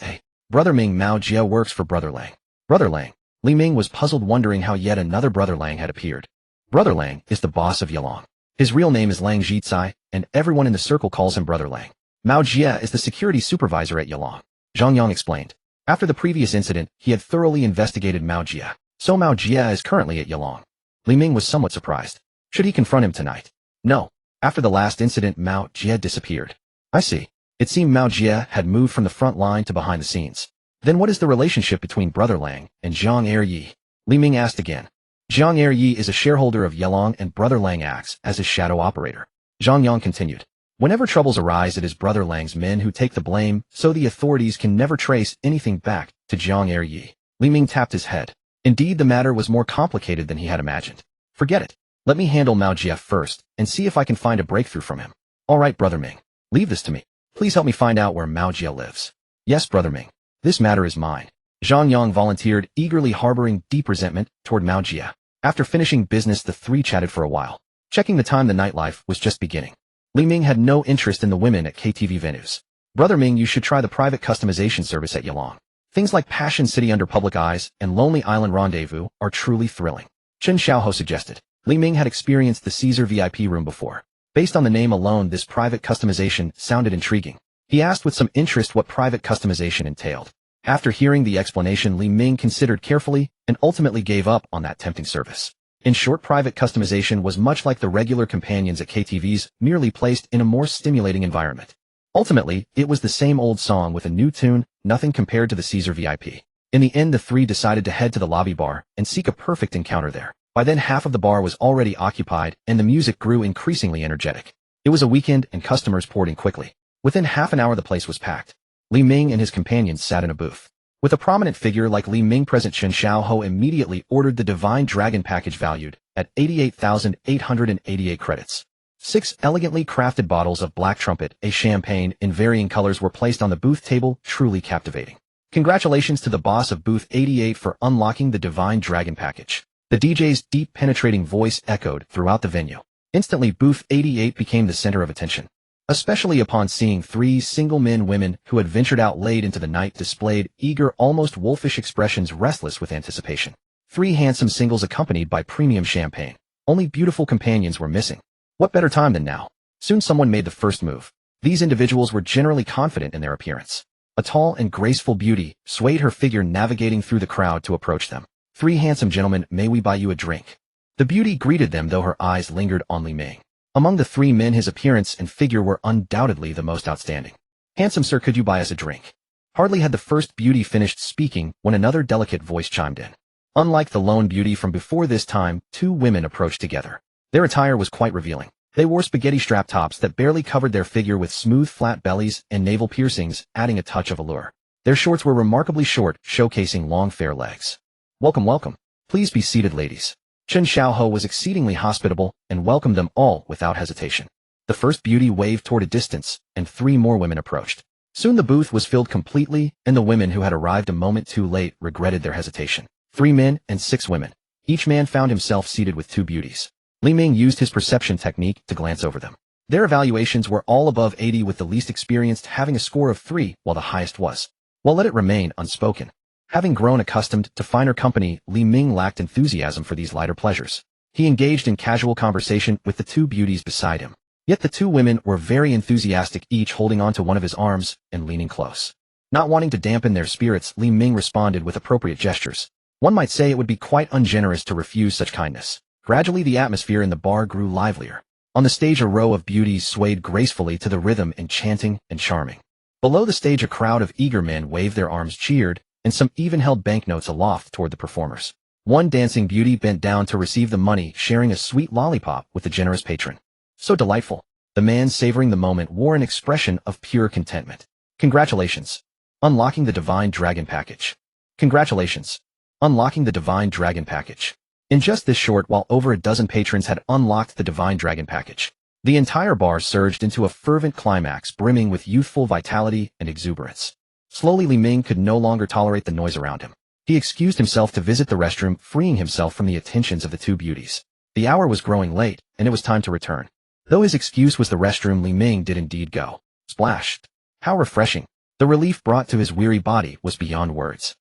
Brother Ming. Mao Jie works for Brother Lang. Brother Lang. Li Ming was puzzled, wondering how yet another Brother Lang had appeared. Brother Lang is the boss of Yalong. His real name is Lang Zhicai, and everyone in the circle calls him Brother Lang. Mao Jie is the security supervisor at Yalong. Zhang Yang explained. After the previous incident, he had thoroughly investigated Mao Jie. So Mao Jie is currently at Yalong. Li Ming was somewhat surprised. Should he confront him tonight? No. After the last incident, Mao Jie disappeared. I see. It seemed Mao Jie had moved from the front line to behind the scenes. Then what is the relationship between Brother Lang and Zhang Eryi? Li Ming asked again. Zhang Eryi is a shareholder of Yalong, and Brother Lang acts as his shadow operator. Zhang Yang continued. Whenever troubles arise, it is Brother Lang's men who take the blame, so the authorities can never trace anything back to Zhang Eryi. Li Ming tapped his head. Indeed, the matter was more complicated than he had imagined. Forget it. Let me handle Mao Jie first, and see if I can find a breakthrough from him. All right, Brother Ming. Leave this to me. Please help me find out where Mao Jie lives. Yes, Brother Ming. This matter is mine. Zhang Yang volunteered, eagerly harboring deep resentment toward Mao Jie. After finishing business, the three chatted for a while. Checking the time, the nightlife was just beginning. Li Ming had no interest in the women at KTV venues. Brother Ming, you should try the private customization service at Yalong. Things like Passion City Under Public Eyes and Lonely Island Rendezvous are truly thrilling. Chen Xiaoho suggested. Li Ming had experienced the Caesar VIP room before. Based on the name alone, this private customization sounded intriguing. He asked with some interest what private customization entailed. After hearing the explanation, Li Ming considered carefully and ultimately gave up on that tempting service. In short, private customization was much like the regular companions at KTVs, merely placed in a more stimulating environment. Ultimately, it was the same old song with a new tune, nothing compared to the Caesar VIP. In the end, the three decided to head to the lobby bar and seek a perfect encounter there. By then, half of the bar was already occupied, and the music grew increasingly energetic. It was a weekend, and customers poured in quickly. Within half an hour, the place was packed. Li Ming and his companions sat in a booth. With a prominent figure like Li Ming present, Chen Xiaoho immediately ordered the Divine Dragon package valued at 88,888 credits. 6 elegantly crafted bottles of Black Trumpet, a champagne in varying colors, were placed on the booth table, truly captivating. Congratulations to the boss of Booth 88 for unlocking the Divine Dragon package. The DJ's deep, penetrating voice echoed throughout the venue. Instantly, Booth 88 became the center of attention. Especially upon seeing 3 single women who had ventured out late into the night displayed eager, almost wolfish expressions, restless with anticipation. 3 handsome singles accompanied by premium champagne. Only beautiful companions were missing. What better time than now? Soon someone made the first move. These individuals were generally confident in their appearance. A tall and graceful beauty swayed her figure, navigating through the crowd to approach them. 3 handsome gentlemen, may we buy you a drink? The beauty greeted them, though her eyes lingered on Li Ming. Among the 3 men, his appearance and figure were undoubtedly the most outstanding. Handsome sir, could you buy us a drink? Hardly had the first beauty finished speaking when another delicate voice chimed in. Unlike the lone beauty from before, this time 2 women approached together. Their attire was quite revealing. They wore spaghetti strap tops that barely covered their figure, with smooth flat bellies and navel piercings adding a touch of allure. Their shorts were remarkably short, showcasing long fair legs. Welcome, welcome. Please be seated, ladies. Chen Xiaoho was exceedingly hospitable and welcomed them all without hesitation. The first beauty waved toward a distance, and 3 more women approached. Soon the booth was filled completely, and the women who had arrived a moment too late regretted their hesitation. 3 men and 6 women. Each man found himself seated with 2 beauties. Li Ming used his perception technique to glance over them. Their evaluations were all above 80, with the least experienced having a score of 3, while the highest was. Well, let it remain unspoken. Having grown accustomed to finer company, Li Ming lacked enthusiasm for these lighter pleasures. He engaged in casual conversation with the 2 beauties beside him. Yet the 2 women were very enthusiastic, each holding onto one of his arms and leaning close. Not wanting to dampen their spirits, Li Ming responded with appropriate gestures. One might say it would be quite ungenerous to refuse such kindness. Gradually, the atmosphere in the bar grew livelier. On the stage, a row of beauties swayed gracefully to the rhythm, enchanting and charming. Below the stage, a crowd of eager men waved their arms, cheered, and some even held banknotes aloft toward the performers. One dancing beauty bent down to receive the money, sharing a sweet lollipop with the generous patron. So delightful. The man, savoring the moment, wore an expression of pure contentment. Congratulations. Unlocking the Divine Dragon package. Congratulations. Unlocking the Divine Dragon package. In just this short while, over a dozen patrons had unlocked the Divine Dragon package. The entire bar surged into a fervent climax brimming with youthful vitality and exuberance. Slowly Li Ming could no longer tolerate the noise around him. He excused himself to visit the restroom, freeing himself from the attentions of the two beauties. The hour was growing late, and it was time to return. Though his excuse was the restroom, Li Ming did indeed go. Splash. How refreshing. The relief brought to his weary body was beyond words.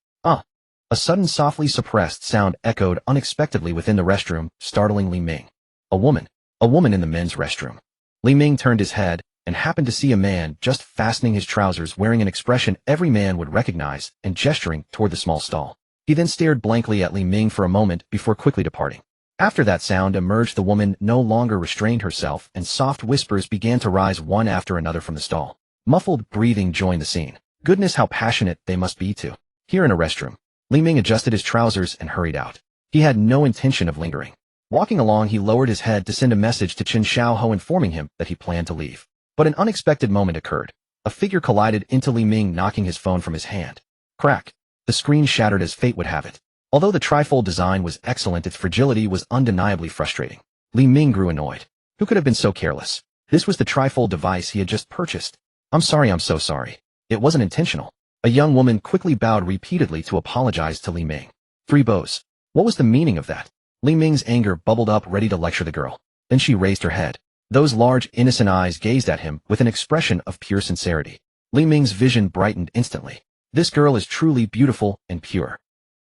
A sudden softly suppressed sound echoed unexpectedly within the restroom, startling Li Ming. A woman in the men's restroom. Li Ming turned his head and happened to see a man just fastening his trousers, wearing an expression every man would recognize and gesturing toward the small stall. He then stared blankly at Li Ming for a moment before quickly departing. After that sound emerged, the woman no longer restrained herself, and soft whispers began to rise one after another from the stall. Muffled breathing joined the scene. Goodness, how passionate they must be to hear in a restroom. Li Ming adjusted his trousers and hurried out. He had no intention of lingering. Walking along, he lowered his head to send a message to Chen Xiaohou informing him that he planned to leave. But an unexpected moment occurred. A figure collided into Li Ming, knocking his phone from his hand. Crack. The screen shattered as fate would have it. Although the trifold design was excellent, its fragility was undeniably frustrating. Li Ming grew annoyed. Who could have been so careless? This was the trifold device he had just purchased. I'm so sorry. It wasn't intentional. A young woman quickly bowed repeatedly to apologize to Li Ming. 3 bows. What was the meaning of that? Li Ming's anger bubbled up, ready to lecture the girl. Then she raised her head. Those large, innocent eyes gazed at him with an expression of pure sincerity. Li Ming's vision brightened instantly. This girl is truly beautiful and pure.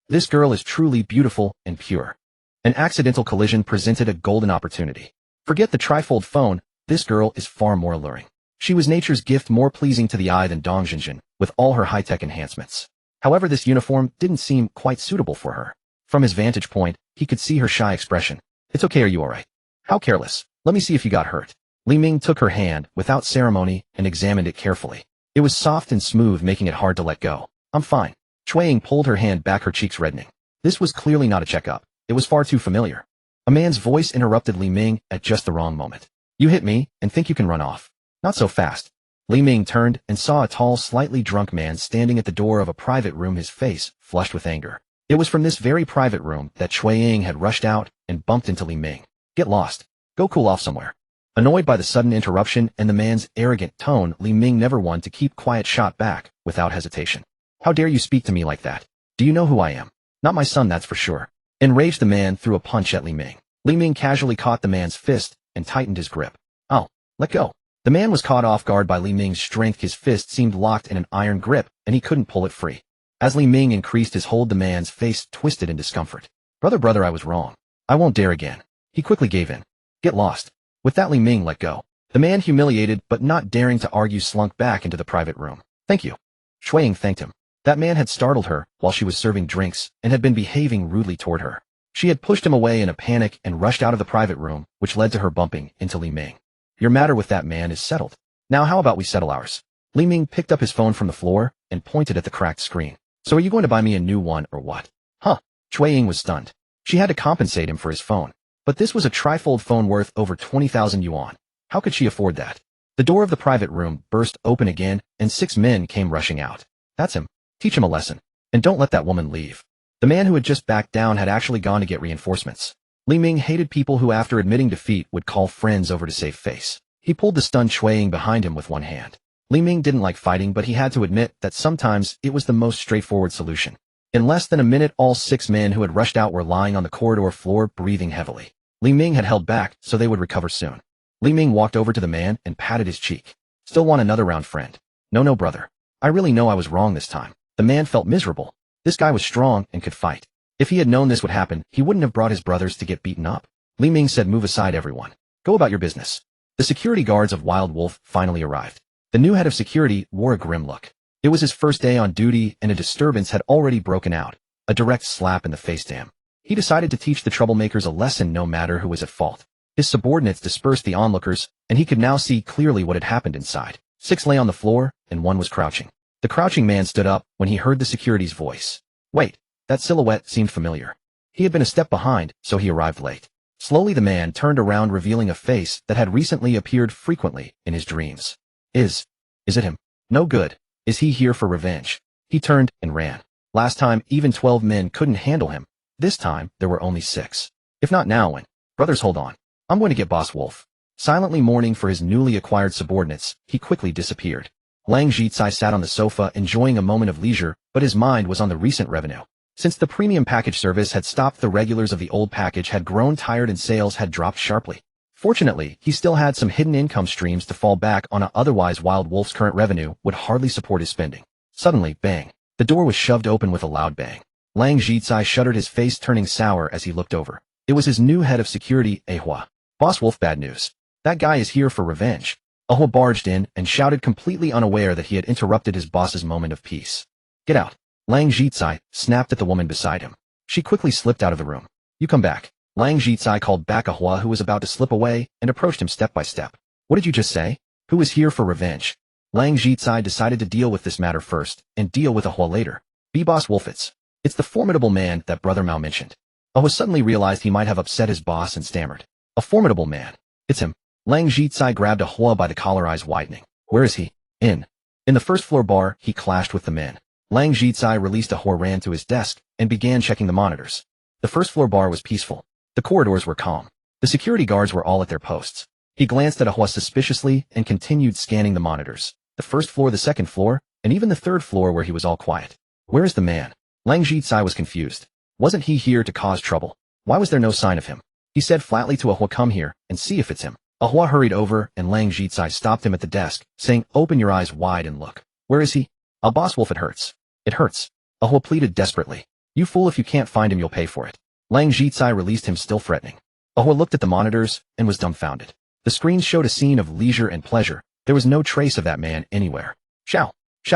This girl is truly beautiful and pure. An accidental collision presented a golden opportunity. Forget the trifold phone, this girl is far more alluring. She was nature's gift, more pleasing to the eye than Dong Jinjin, with all her high-tech enhancements. However, this uniform didn't seem quite suitable for her. From his vantage point, he could see her shy expression. It's okay, are you alright? How careless. Let me see if you got hurt. Li Ming took her hand without ceremony and examined it carefully. It was soft and smooth, making it hard to let go. I'm fine. Shui Ying pulled her hand back, her cheeks reddening. This was clearly not a checkup. It was far too familiar. A man's voice interrupted Li Ming at just the wrong moment. You hit me and think you can run off. Not so fast. Li Ming turned and saw a tall, slightly drunk man standing at the door of a private room, his face flushed with anger. It was from this very private room that Shui Ying had rushed out and bumped into Li Ming. Get lost. Go cool off somewhere. Annoyed by the sudden interruption and the man's arrogant tone, Li Ming, never one to keep quiet, shot back without hesitation. How dare you speak to me like that? Do you know who I am? Not my son, that's for sure. Enraged, the man threw a punch at Li Ming. Li Ming casually caught the man's fist and tightened his grip. Oh, let go. The man was caught off guard by Li Ming's strength. His fist seemed locked in an iron grip, and he couldn't pull it free. As Li Ming increased his hold, the man's face twisted in discomfort. Brother, I was wrong. I won't dare again. He quickly gave in. Get lost. With that, Li Ming let go. The man, humiliated but not daring to argue, slunk back into the private room. Thank you. Shui Ying thanked him. That man had startled her while she was serving drinks and had been behaving rudely toward her. She had pushed him away in a panic and rushed out of the private room, which led to her bumping into Li Ming. Your matter with that man is settled. Now how about we settle ours? Li Ming picked up his phone from the floor and pointed at the cracked screen. So are you going to buy me a new one or what? Huh. Shui Ying was stunned. She had to compensate him for his phone. But this was a trifold phone worth over 20,000 yuan. How could she afford that? The door of the private room burst open again, and 6 men came rushing out. That's him. Teach him a lesson. And don't let that woman leave. The man who had just backed down had actually gone to get reinforcements. Li Ming hated people who, after admitting defeat, would call friends over to save face. He pulled the stunned Shui Ying behind him with one hand. Li Ming didn't like fighting, but he had to admit that sometimes it was the most straightforward solution. In less than a minute, all 6 men who had rushed out were lying on the corridor floor, breathing heavily. Li Ming had held back so they would recover soon. Li Ming walked over to the man and patted his cheek. Still want another round, friend? No, brother. I really know I was wrong this time. The man felt miserable. This guy was strong and could fight. If he had known this would happen, he wouldn't have brought his brothers to get beaten up. Li Ming said, move aside, everyone. Go about your business. The security guards of Wild Wolf finally arrived. The new head of security wore a grim look. It was his first day on duty, and a disturbance had already broken out. A direct slap in the face to him. He decided to teach the troublemakers a lesson, no matter who was at fault. His subordinates dispersed the onlookers, and he could now see clearly what had happened inside. 6 lay on the floor, and 1 was crouching. The crouching man stood up when he heard the security's voice. Wait, that silhouette seemed familiar. He had been a step behind, so he arrived late. Slowly the man turned around, revealing a face that had recently appeared frequently in his dreams. Is it him? No good. Is he here for revenge? He turned and ran. Last time, even 12 men couldn't handle him. This time, there were only 6. If not now, when? Brothers, hold on. I'm going to get Boss Wolf. Silently mourning for his newly acquired subordinates, he quickly disappeared. Lang Zhicai sat on the sofa enjoying a moment of leisure, but his mind was on the recent revenue. Since the premium package service had stopped, the regulars of the old package had grown tired and sales had dropped sharply. Fortunately, he still had some hidden income streams to fall back on, otherwise Wild Wolf's current revenue would hardly support his spending. Suddenly, bang. The door was shoved open with a loud bang. Lang Zhicai shuddered, his face turning sour as he looked over. It was his new head of security, Ahua. Boss Wolf, bad news. That guy is here for revenge. Ahua barged in and shouted, completely unaware that he had interrupted his boss's moment of peace. Get out. Lang Zhicai snapped at the woman beside him. She quickly slipped out of the room. You come back. Lang Zhicai called back Ahua, who was about to slip away, and approached him step by step. What did you just say? Who is here for revenge? Lang Zhicai decided to deal with this matter first, and deal with Ahua later. Be Boss Wolf, it's the formidable man that Brother Mao mentioned. Ahua suddenly realized he might have upset his boss and stammered. A formidable man. It's him. Lang Zhicai grabbed Ahua by the collar, eyes widening. Where is he? In the first floor bar, he clashed with the men. Lang Zhicai released Ahua, ran to his desk, and began checking the monitors. The first floor bar was peaceful. The corridors were calm. The security guards were all at their posts. He glanced at Ahua suspiciously and continued scanning the monitors. The first floor, the second floor, and even the third floor where he was all quiet. Where is the man? Lang Zhicai was confused. Wasn't he here to cause trouble? Why was there no sign of him? He said flatly to Ahua, come here and see if it's him. Ahua hurried over and Lang Zhicai stopped him at the desk, saying, open your eyes wide and look. Where is he? I'll Boss Wolf, it hurts. It hurts. Ahua pleaded desperately. You fool, if you can't find him, you'll pay for it. Lang Zhicai released him, still threatening. Ahua looked at the monitors and was dumbfounded. The screens showed a scene of leisure and pleasure. There was no trace of that man anywhere. Xiao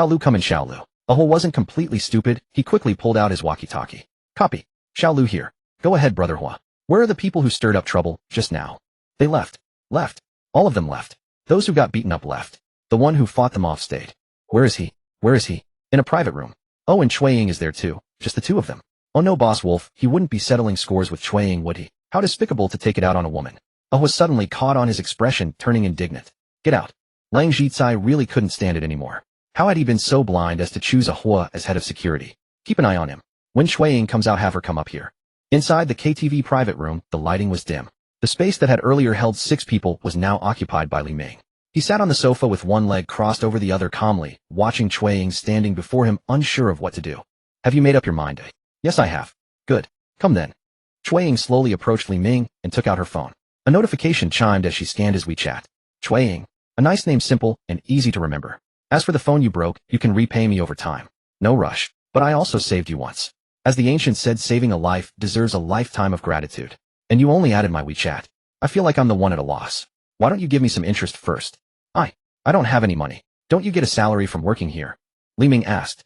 Lu, come in, Xiao Lu. Ahua wasn't completely stupid. He quickly pulled out his walkie-talkie. Copy. Xiao Lu here. Go ahead, Brother Hua. Where are the people who stirred up trouble just now? They left. Left. All of them left. Those who got beaten up left. The one who fought them off stayed. Where is he? Where is he? In a private room. Oh, and Cui Ying is there too. Just the two of them. Oh no, Boss Wolf, he wouldn't be settling scores with Cui Ying, would he? How despicable to take it out on a woman. Ahua suddenly caught on his expression, turning indignant. Get out. Lang Zhicai really couldn't stand it anymore. How had he been so blind as to choose Ahua as head of security? Keep an eye on him. When Cui Ying comes out, have her come up here. Inside the KTV private room, the lighting was dim. The space that had earlier held 6 people was now occupied by Li Ming. He sat on the sofa with one leg crossed over the other, calmly, watching Cui Ying standing before him, unsure of what to do. Have you made up your mind? Yes, I have. Good. Come then. Cui Ying slowly approached Li Ming and took out her phone. A notification chimed as she scanned his WeChat. Cui Ying. A nice name, simple and easy to remember. As for the phone you broke, you can repay me over time. No rush. But I also saved you once. As the ancient said, saving a life deserves a lifetime of gratitude. And you only added my WeChat. I feel like I'm the one at a loss. Why don't you give me some interest first? I don't have any money. Don't you get a salary from working here? Li Ming asked.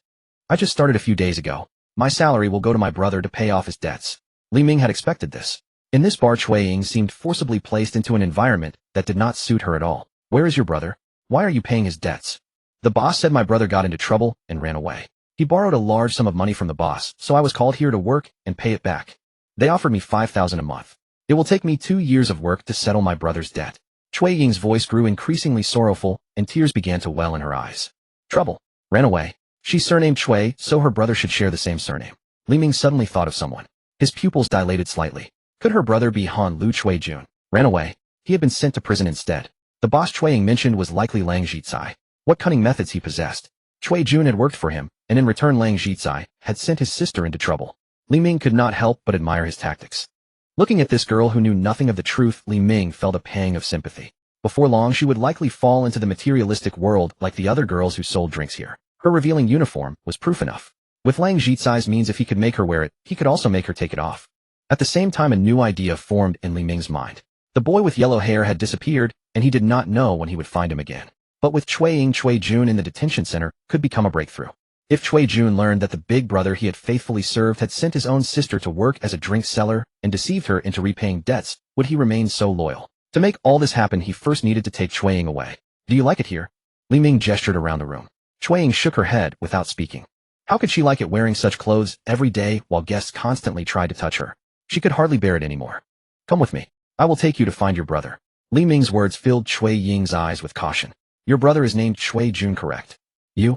I just started a few days ago. My salary will go to my brother to pay off his debts. Li Ming had expected this. In this bar, Cui Ying seemed forcibly placed into an environment that did not suit her at all. Where is your brother? Why are you paying his debts? The boss said my brother got into trouble and ran away. He borrowed a large sum of money from the boss, so I was called here to work and pay it back. They offered me 5,000 a month. It will take me 2 years of work to settle my brother's debt. Cui Ying's voice grew increasingly sorrowful, and tears began to well in her eyes. Trouble. Ran away. She surnamed Cui, so her brother should share the same surname. Li Ming suddenly thought of someone. His pupils dilated slightly. Could her brother be Han Lu Cui Jun? Ran away. He had been sent to prison instead. The boss Cui Ying mentioned was likely Lang Zhicai. What cunning methods he possessed. Cui Jun had worked for him, and in return Lang Zhicai had sent his sister into trouble. Li Ming could not help but admire his tactics. Looking at this girl who knew nothing of the truth, Li Ming felt a pang of sympathy. Before long she would likely fall into the materialistic world like the other girls who sold drinks here. Her revealing uniform was proof enough. With Lang Zhicai's means, if he could make her wear it, he could also make her take it off. At the same time, a new idea formed in Li Ming's mind. The boy with yellow hair had disappeared, and he did not know when he would find him again. But with Cui Ying, Cui Jun in the detention center could become a breakthrough. If Cui Jun learned that the big brother he had faithfully served had sent his own sister to work as a drink seller and deceived her into repaying debts, would he remain so loyal? To make all this happen, he first needed to take Cui Ying away. Do you like it here? Li Ming gestured around the room. Cui Ying shook her head without speaking. How could she like it wearing such clothes every day while guests constantly tried to touch her? She could hardly bear it anymore. Come with me. I will take you to find your brother. Li Ming's words filled Cui Ying's eyes with caution. Your brother is named Cui Jun, correct? You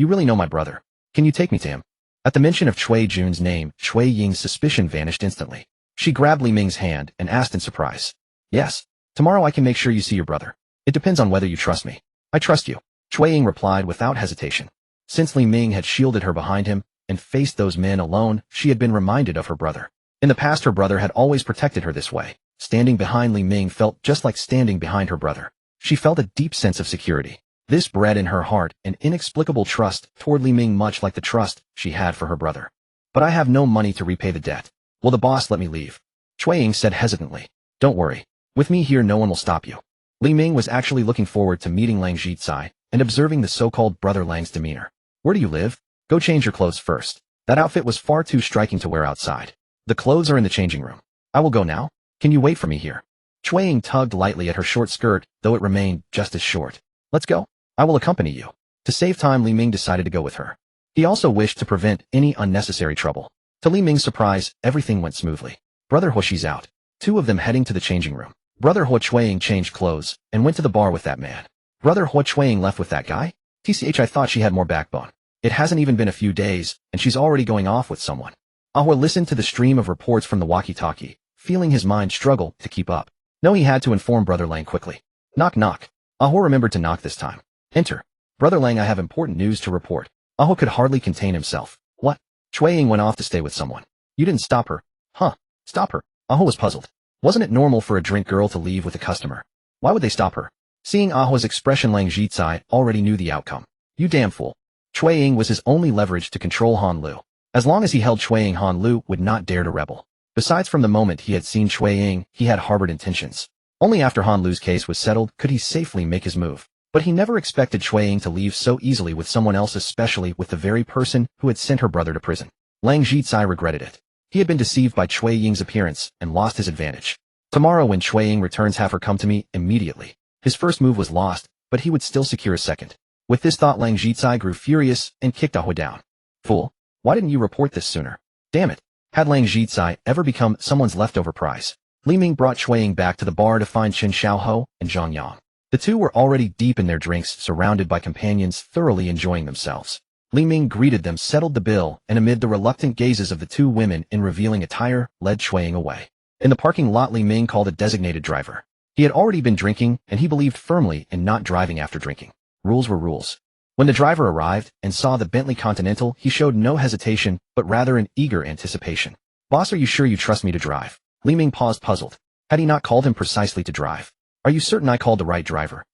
really know my brother. Can you take me to him? At the mention of Cui Jun's name, Cui Ying's suspicion vanished instantly. She grabbed Li Ming's hand and asked in surprise. Yes. Tomorrow I can make sure you see your brother. It depends on whether you trust me. I trust you. Cui Ying replied without hesitation. Since Li Ming had shielded her behind him and faced those men alone, she had been reminded of her brother. In the past her brother had always protected her this way. Standing behind Li Ming felt just like standing behind her brother. She felt a deep sense of security. This bred in her heart an inexplicable trust toward Li Ming, much like the trust she had for her brother. But I have no money to repay the debt. Will the boss let me leave? Cui Ying said hesitantly. Don't worry. With me here no one will stop you. Li Ming was actually looking forward to meeting Lang Zhicai and observing the so-called brother Lang's demeanor. Where do you live? Go change your clothes first. That outfit was far too striking to wear outside. The clothes are in the changing room. I will go now. Can you wait for me here? Cui Ying tugged lightly at her short skirt, though it remained just as short. Let's go. I will accompany you. To save time, Li Ming decided to go with her. He also wished to prevent any unnecessary trouble. To Li Ming's surprise, everything went smoothly. Brother He, she's out. Two of them heading to the changing room. Brother He, Cui Ying changed clothes and went to the bar with that man. Brother He, Cui Ying left with that guy? TCH, I thought she had more backbone. It hasn't even been a few days, and she's already going off with someone. Ahua listened to the stream of reports from the walkie-talkie, feeling his mind struggle to keep up. No, he had to inform Brother Lang quickly. Knock knock. Ahua remembered to knock this time. Enter. Brother Lang, I have important news to report. Ahua could hardly contain himself. What? Cui Ying went off to stay with someone. You didn't stop her. Huh. Stop her. Ahua was puzzled. Wasn't it normal for a drink girl to leave with a customer? Why would they stop her? Seeing Ahua's expression, Lang Zhicai already knew the outcome. You damn fool. Cui Ying was his only leverage to control Han Lu. As long as he held Cui Ying, Han Lu would not dare to rebel. Besides, from the moment he had seen Cui Ying, he had harbored intentions. Only after Han Lu's case was settled could he safely make his move. But he never expected Cui Ying to leave so easily with someone else, especially with the very person who had sent her brother to prison. Lang Zhicai regretted it. He had been deceived by Cui Ying's appearance and lost his advantage. Tomorrow when Cui Ying returns, have her come to me immediately. His first move was lost, but he would still secure a second. With this thought, Lang Zhicai grew furious and kicked Ahua down. Fool! Why didn't you report this sooner? Damn it! Had Lang Zhicai ever become someone's leftover prize? Li Ming brought Cui Ying back to the bar to find Chen Xiaoho and Zhang Yang. The two were already deep in their drinks, surrounded by companions, thoroughly enjoying themselves. Li Ming greeted them, settled the bill, and amid the reluctant gazes of the two women in revealing attire, led Cui Ying away. In the parking lot, Li Ming called a designated driver. He had already been drinking, and he believed firmly in not driving after drinking. Rules were rules. When the driver arrived and saw the Bentley Continental, he showed no hesitation, but rather an eager anticipation. Boss, are you sure you trust me to drive? Li Ming paused, puzzled. Had he not called him precisely to drive? Are you certain I called the right driver?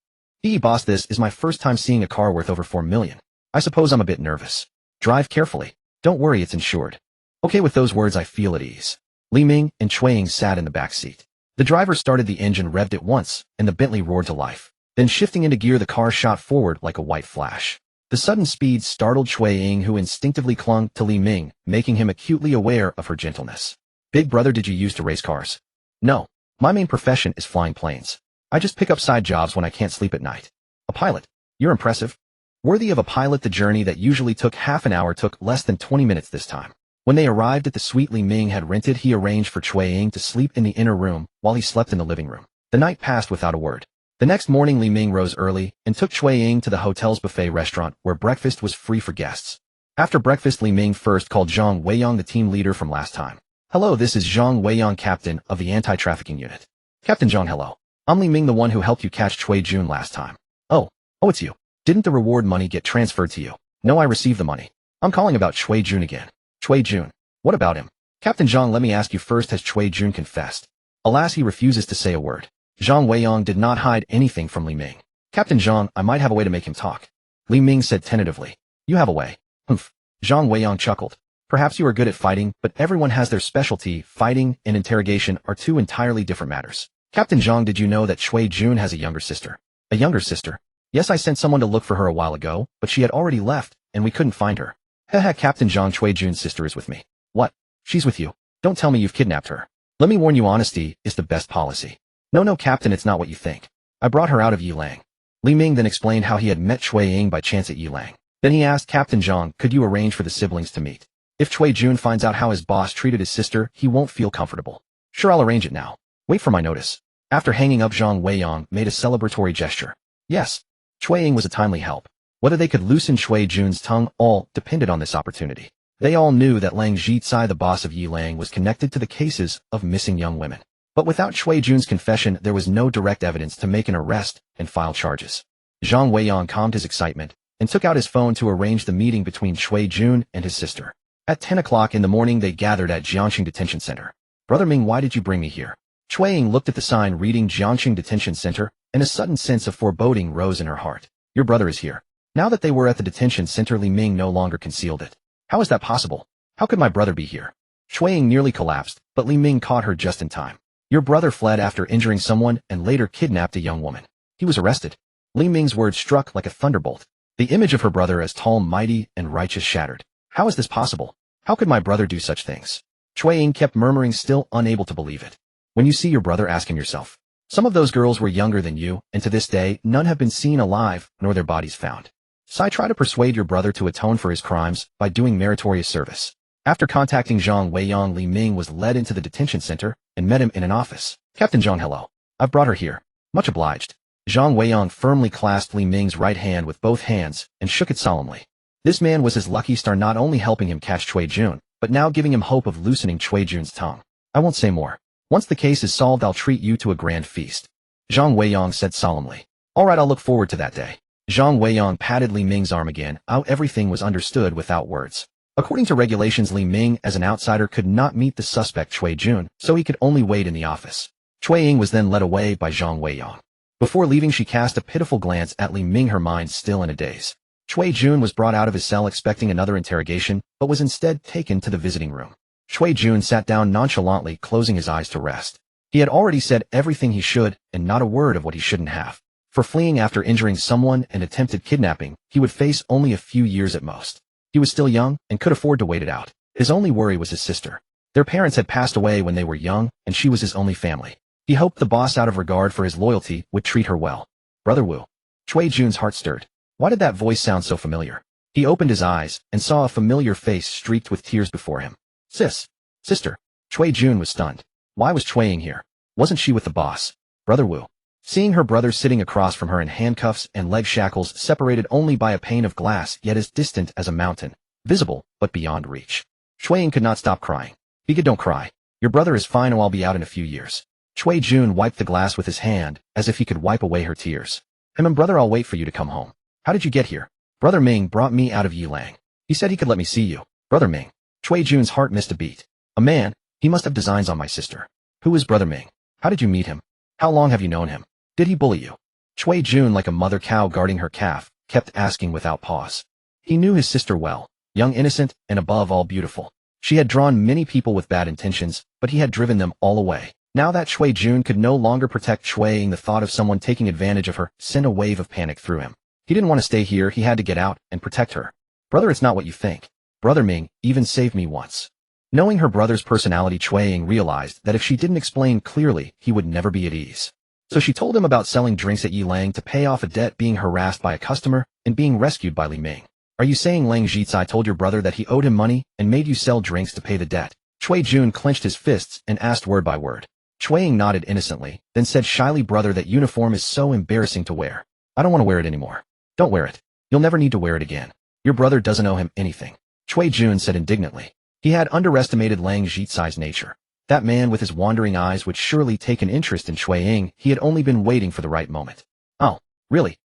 Boss, this is my first time seeing a car worth over 4 million. I suppose I'm a bit nervous. Drive carefully. Don't worry, it's insured. Okay, with those words I feel at ease. Li Ming and Cui Ying sat in the back seat. The driver started the engine, revved it once, and the Bentley roared to life. Then shifting into gear, the car shot forward like a white flash. The sudden speed startled Cui Ying, who instinctively clung to Li Ming, making him acutely aware of her gentleness. Big brother, did you used to race cars? No. My main profession is flying planes. I just pick up side jobs when I can't sleep at night. A pilot. You're impressive. Worthy of a pilot, the journey that usually took half an hour took less than 20 minutes this time. When they arrived at the suite Li Ming had rented, he arranged for Cui Ying to sleep in the inner room while he slept in the living room. The night passed without a word. The next morning, Li Ming rose early and took Cui Ying to the hotel's buffet restaurant where breakfast was free for guests. After breakfast, Li Ming first called Zhang Weiyang, the team leader from last time. Hello, this is Zhang Weiyang, captain of the anti-trafficking unit. Captain Zhang, hello. I'm Li Ming, the one who helped you catch Cui Jun last time. Oh, it's you. Didn't the reward money get transferred to you? No, I received the money. I'm calling about Cui Jun again. Cui Jun. What about him? Captain Zhang, let me ask you first, has Cui Jun confessed? Alas, he refuses to say a word. Zhang Weiyang did not hide anything from Li Ming. Captain Zhang, I might have a way to make him talk. Li Ming said tentatively. You have a way. Humph. Zhang Weiyang chuckled. Perhaps you are good at fighting, but everyone has their specialty. Fighting and interrogation are two entirely different matters. Captain Zhang, did you know that Cui Jun has a younger sister? A younger sister? Yes, I sent someone to look for her a while ago, but she had already left, and we couldn't find her. Haha, Captain Zhang, Cui Jun's sister is with me. What? She's with you? Don't tell me you've kidnapped her. Let me warn you, honesty is the best policy. No, Captain, it's not what you think. I brought her out of Yilang. Li Ming then explained how he had met Cui Ying by chance at Yilang. Then he asked Captain Zhang, could you arrange for the siblings to meet? If Cui Jun finds out how his boss treated his sister, he won't feel comfortable. Sure, I'll arrange it now. Wait for my notice. After hanging up, Zhang Weiyang made a celebratory gesture. Yes. Cui Ying was a timely help. Whether they could loosen Cui Jun's tongue, all depended on this opportunity. They all knew that Lang Zhicai, the boss of Yilang, was connected to the cases of missing young women. But without Cui Jun's confession, there was no direct evidence to make an arrest and file charges. Zhang Weiyang calmed his excitement and took out his phone to arrange the meeting between Cui Jun and his sister. At 10 o'clock in the morning, they gathered at Jiangxing Detention Center. Brother Ming, why did you bring me here? Cui Ying looked at the sign reading Jiangxing Detention Center, and a sudden sense of foreboding rose in her heart. Your brother is here. Now that they were at the detention center, Li Ming no longer concealed it. How is that possible? How could my brother be here? Cui Ying nearly collapsed, but Li Ming caught her just in time. Your brother fled after injuring someone and later kidnapped a young woman. He was arrested. Li Ming's words struck like a thunderbolt. The image of her brother as tall, mighty, and righteous shattered. How is this possible? How could my brother do such things? Cui Ying kept murmuring, still unable to believe it. When you see your brother, ask him yourself. Some of those girls were younger than you, and to this day, none have been seen alive, nor their bodies found. Sai, try to persuade your brother to atone for his crimes by doing meritorious service. After contacting Zhang Weiyang, Li Ming was led into the detention center and met him in an office. Captain Zhang, hello. I've brought her here. Much obliged. Zhang Weiyang firmly clasped Li Ming's right hand with both hands and shook it solemnly. This man was his lucky star, not only helping him catch Cui Jun, but now giving him hope of loosening Cui Jun's tongue. I won't say more. Once the case is solved, I'll treat you to a grand feast. Zhang Weiyang said solemnly. All right, I'll look forward to that day. Zhang Weiyang patted Li Ming's arm again. Everything was understood without words. According to regulations, Li Ming, as an outsider, could not meet the suspect Cui Jun, so he could only wait in the office. Cui Ying was then led away by Zhang Weiyang. Before leaving, she cast a pitiful glance at Li Ming, her mind still in a daze. Cui Jun was brought out of his cell expecting another interrogation, but was instead taken to the visiting room. Cui Jun sat down nonchalantly, closing his eyes to rest. He had already said everything he should, and not a word of what he shouldn't have. For fleeing after injuring someone and attempted kidnapping, he would face only a few years at most. He was still young and could afford to wait it out. His only worry was his sister. Their parents had passed away when they were young, and she was his only family. He hoped the boss, out of regard for his loyalty, would treat her well. Brother Wu. Cui Jun's heart stirred. Why did that voice sound so familiar? He opened his eyes and saw a familiar face streaked with tears before him. Sister. Cui Jun was stunned. Why was Cui Ying here? Wasn't she with the boss? Brother Wu. Seeing her brother sitting across from her in handcuffs and leg shackles, separated only by a pane of glass, yet as distant as a mountain, visible but beyond reach. Cui Ying could not stop crying. Biga, don't cry. Your brother is fine, and I'll be out in a few years. Cui Jun wiped the glass with his hand, as if he could wipe away her tears. Brother, I'll wait for you to come home. How did you get here? Brother Ming brought me out of Yilang. He said he could let me see you. Brother Ming. Cui Jun's heart missed a beat. A man? He must have designs on my sister. Who is Brother Ming? How did you meet him? How long have you known him? Did he bully you? Cui Jun, like a mother cow guarding her calf, kept asking without pause. He knew his sister well, young, innocent, and above all beautiful. She had drawn many people with bad intentions, but he had driven them all away. Now that Cui Jun could no longer protect Cui Ying, the thought of someone taking advantage of her sent a wave of panic through him. He didn't want to stay here, he had to get out and protect her. Brother, it's not what you think. Brother Ming even saved me once. Knowing her brother's personality, Cui Ying realized that if she didn't explain clearly, he would never be at ease. So she told him about selling drinks at Yilang to pay off a debt, being harassed by a customer, and being rescued by Li Ming. Are you saying Lang Zhicai told your brother that he owed him money and made you sell drinks to pay the debt? Cui Jun clenched his fists and asked word by word. Cui Ying nodded innocently, then said shyly, brother, that uniform is so embarrassing to wear. I don't want to wear it anymore. Don't wear it. You'll never need to wear it again. Your brother doesn't owe him anything. Cui Jun said indignantly. He had underestimated Lang Zhicai's nature. That man with his wandering eyes would surely take an interest in Cui Ying. He had only been waiting for the right moment. Oh, really?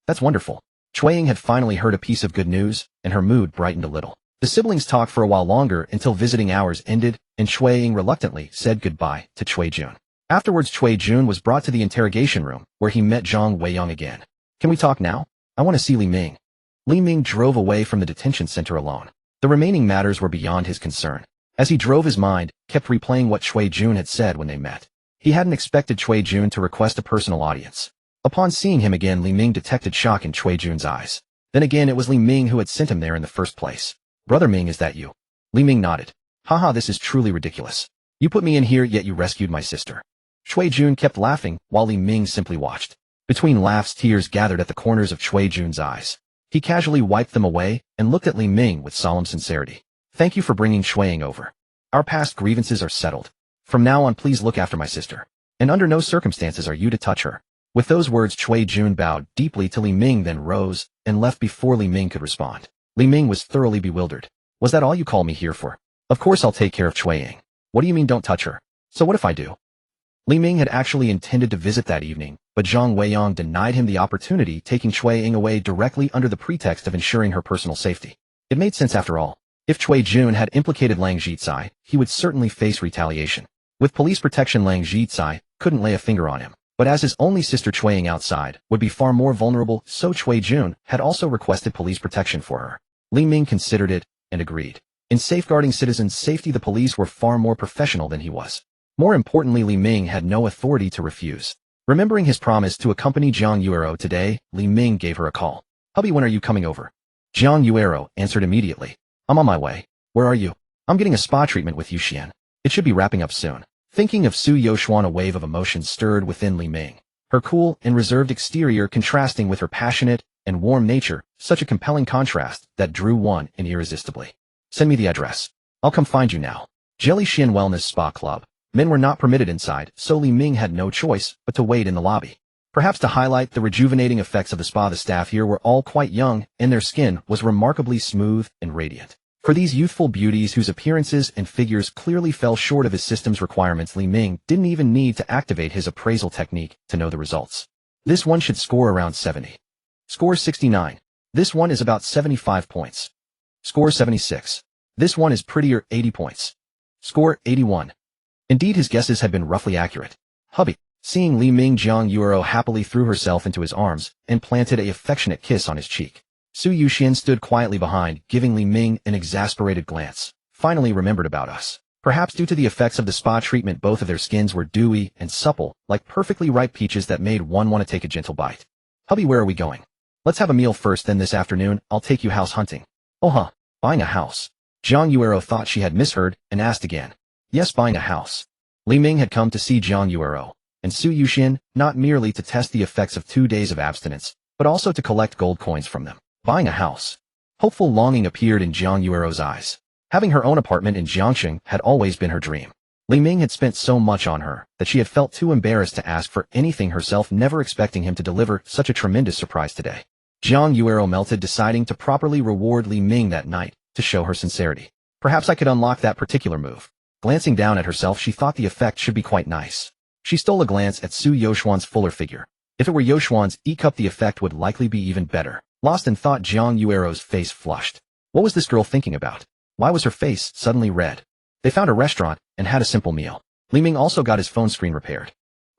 That's wonderful. Cui Ying had finally heard a piece of good news, and her mood brightened a little. The siblings talked for a while longer until visiting hours ended, and Cui Ying reluctantly said goodbye to Cui Jun. Afterwards, Cui Jun was brought to the interrogation room, where he met Zhang Weiyang again. Can we talk now? I want to see Li Ming. Li Ming drove away from the detention center alone. The remaining matters were beyond his concern. As he drove, his mind kept replaying what Cui Jun had said when they met. He hadn't expected Cui Jun to request a personal audience. Upon seeing him again, Li Ming detected shock in Cui Jun's eyes. Then again, it was Li Ming who had sent him there in the first place. Brother Ming, is that you? Li Ming nodded. Haha, this is truly ridiculous. You put me in here, yet you rescued my sister. Cui Jun kept laughing, while Li Ming simply watched. Between laughs, tears gathered at the corners of Cui Jun's eyes. He casually wiped them away and looked at Li Ming with solemn sincerity. Thank you for bringing Cui Ying over. Our past grievances are settled. From now on, please look after my sister. And under no circumstances are you to touch her. With those words, Cui Jun bowed deeply to Li Ming, then rose and left before Li Ming could respond. Li Ming was thoroughly bewildered. Was that all you called me here for? Of course I'll take care of Cui Ying. What do you mean don't touch her? So what if I do? Li Ming had actually intended to visit that evening, but Zhang Weiyang denied him the opportunity, taking Cui Ying away directly under the pretext of ensuring her personal safety. It made sense after all. If Cui Jun had implicated Lang Zhicai, he would certainly face retaliation. With police protection, Lang Zhicai couldn't lay a finger on him. But as his only sister Cui Ying outside would be far more vulnerable, so Cui Jun had also requested police protection for her. Li Ming considered it and agreed. In safeguarding citizens' safety, the police were far more professional than he was. More importantly, Li Ming had no authority to refuse. Remembering his promise to accompany Zhang Yuero today, Li Ming gave her a call. "Hubby, when are you coming over?" Zhang Yuero answered immediately. "I'm on my way. Where are you?" "I'm getting a spa treatment with Yu Xian. It should be wrapping up soon." Thinking of Su Youxuan, a wave of emotion stirred within Li Ming. Her cool and reserved exterior contrasting with her passionate and warm nature, such a compelling contrast that drew one in irresistibly. "Send me the address. I'll come find you now." Jelly Xian Wellness Spa Club. Men were not permitted inside, so Li Ming had no choice but to wait in the lobby. Perhaps to highlight the rejuvenating effects of the spa, the staff here were all quite young, and their skin was remarkably smooth and radiant. For these youthful beauties whose appearances and figures clearly fell short of his system's requirements, Li Ming didn't even need to activate his appraisal technique to know the results. This one should score around 70. Score 69. This one is about 75 points. Score 76. This one is prettier, 80 points. Score 81. Indeed, his guesses had been roughly accurate. "Hubby." Seeing Li Ming, Zhang Yuero happily threw herself into his arms and planted an affectionate kiss on his cheek. Su Yuxian stood quietly behind, giving Li Ming an exasperated glance. "Finally remembered about us." Perhaps due to the effects of the spa treatment, both of their skins were dewy and supple, like perfectly ripe peaches that made one want to take a gentle bite. "Hubby, where are we going?" "Let's have a meal first, then this afternoon I'll take you house hunting." "Oh huh, buying a house?" Zhang Yuero thought she had misheard and asked again. "Yes, buying a house." Li Ming had come to see Zhang Yuero and Su Yuxian not merely to test the effects of 2 days of abstinence, but also to collect gold coins from them. Buying a house. Hopeful longing appeared in Zhang Yuero's eyes. Having her own apartment in Jiangxing had always been her dream. Li Ming had spent so much on her that she had felt too embarrassed to ask for anything herself, never expecting him to deliver such a tremendous surprise today. Zhang Yuero melted, deciding to properly reward Li Ming that night to show her sincerity. Perhaps I could unlock that particular move. Glancing down at herself, she thought the effect should be quite nice. She stole a glance at Su Youxuan's fuller figure. If it were Youxuan's E-cup, the effect would likely be even better. Lost in thought, Zhang Yuero's face flushed. What was this girl thinking about? Why was her face suddenly red? They found a restaurant and had a simple meal. Li Ming also got his phone screen repaired.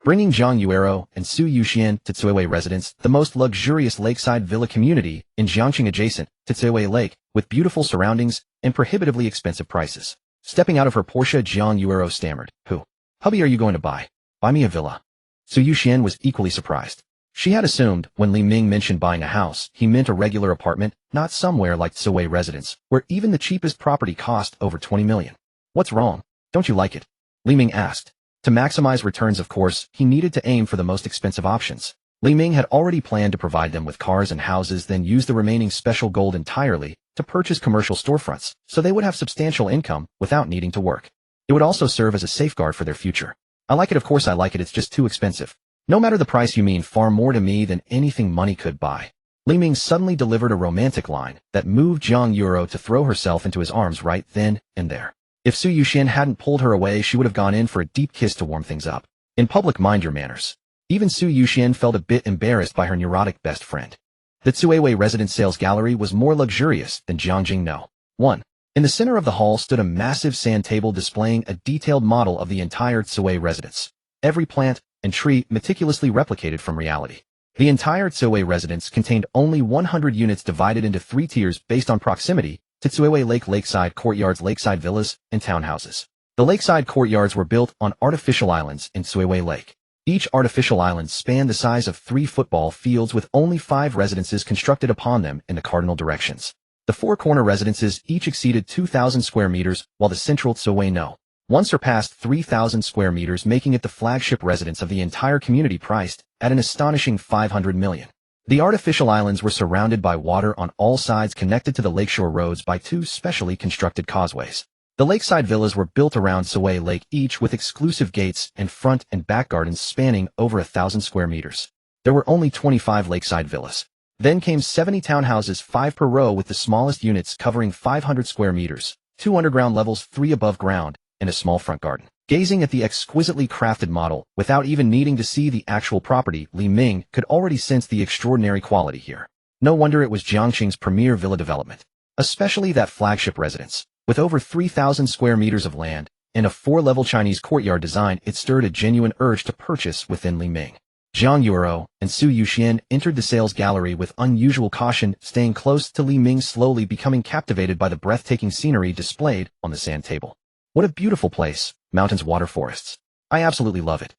Bringing Zhang Yuero and Su Yuxian to Cuiwei Residence, the most luxurious lakeside villa community in Jiangxing adjacent to Cuiwei Lake, with beautiful surroundings and prohibitively expensive prices. Stepping out of her Porsche, Zhang Yuero stammered, "Who? Hubby, are you going to buy me a villa?" Su Yuxian was equally surprised. She had assumed when Li Ming mentioned buying a house, he meant a regular apartment, not somewhere like Cuiwei Residence, where even the cheapest property cost over 20 million. "What's wrong? Don't you like it?" Li Ming asked. To maximize returns, of course, he needed to aim for the most expensive options. Li Ming had already planned to provide them with cars and houses, then use the remaining special gold entirely to purchase commercial storefronts, so they would have substantial income without needing to work. It would also serve as a safeguard for their future. "I like it, of course I like it, it's just too expensive. No matter the price, you mean far more to me than anything money could buy." Li Ming suddenly delivered a romantic line that moved Zhang Yuero to throw herself into his arms right then and there. If Su Yuxian hadn't pulled her away, she would have gone in for a deep kiss to warm things up. In public, mind your manners. Even Su Yuxian felt a bit embarrassed by her neurotic best friend. The Cuiwei Residence Sales Gallery was more luxurious than Jiangxing No. 1. In the center of the hall stood a massive sand table displaying a detailed model of the entire Cuiwei residence. Every plant and tree meticulously replicated from reality. The entire Cuiwei residence contained only 100 units divided into 3 tiers based on proximity to Cuiwei Lake, lakeside courtyards, lakeside villas, and townhouses. The lakeside courtyards were built on artificial islands in Cuiwei Lake. Each artificial island spanned the size of 3 football fields, with only 5 residences constructed upon them in the cardinal directions. The 4 corner residences each exceeded 2,000 square meters, while the central Cuiwei No. 1 surpassed 3,000 square meters, making it the flagship residence of the entire community, priced at an astonishing 500 million. The artificial islands were surrounded by water on all sides, connected to the lakeshore roads by 2 specially constructed causeways. The lakeside villas were built around Cuiwei Lake, each with exclusive gates and front and back gardens spanning over 1,000 square meters. There were only 25 lakeside villas. Then came 70 townhouses, 5 per row, with the smallest units covering 500 square meters, 2 underground levels, 3 above ground, and a small front garden. Gazing at the exquisitely crafted model, without even needing to see the actual property, Li Ming could already sense the extraordinary quality here. No wonder it was Jiangqing's premier villa development. Especially that flagship residence. With over 3,000 square meters of land, and a 4-level Chinese courtyard design, it stirred a genuine urge to purchase within Li Ming. Zhang Yuero and Su Yuxian entered the sales gallery with unusual caution, staying close to Li Ming, slowly becoming captivated by the breathtaking scenery displayed on the sand table. What a beautiful place, mountains, water, forests. I absolutely love it.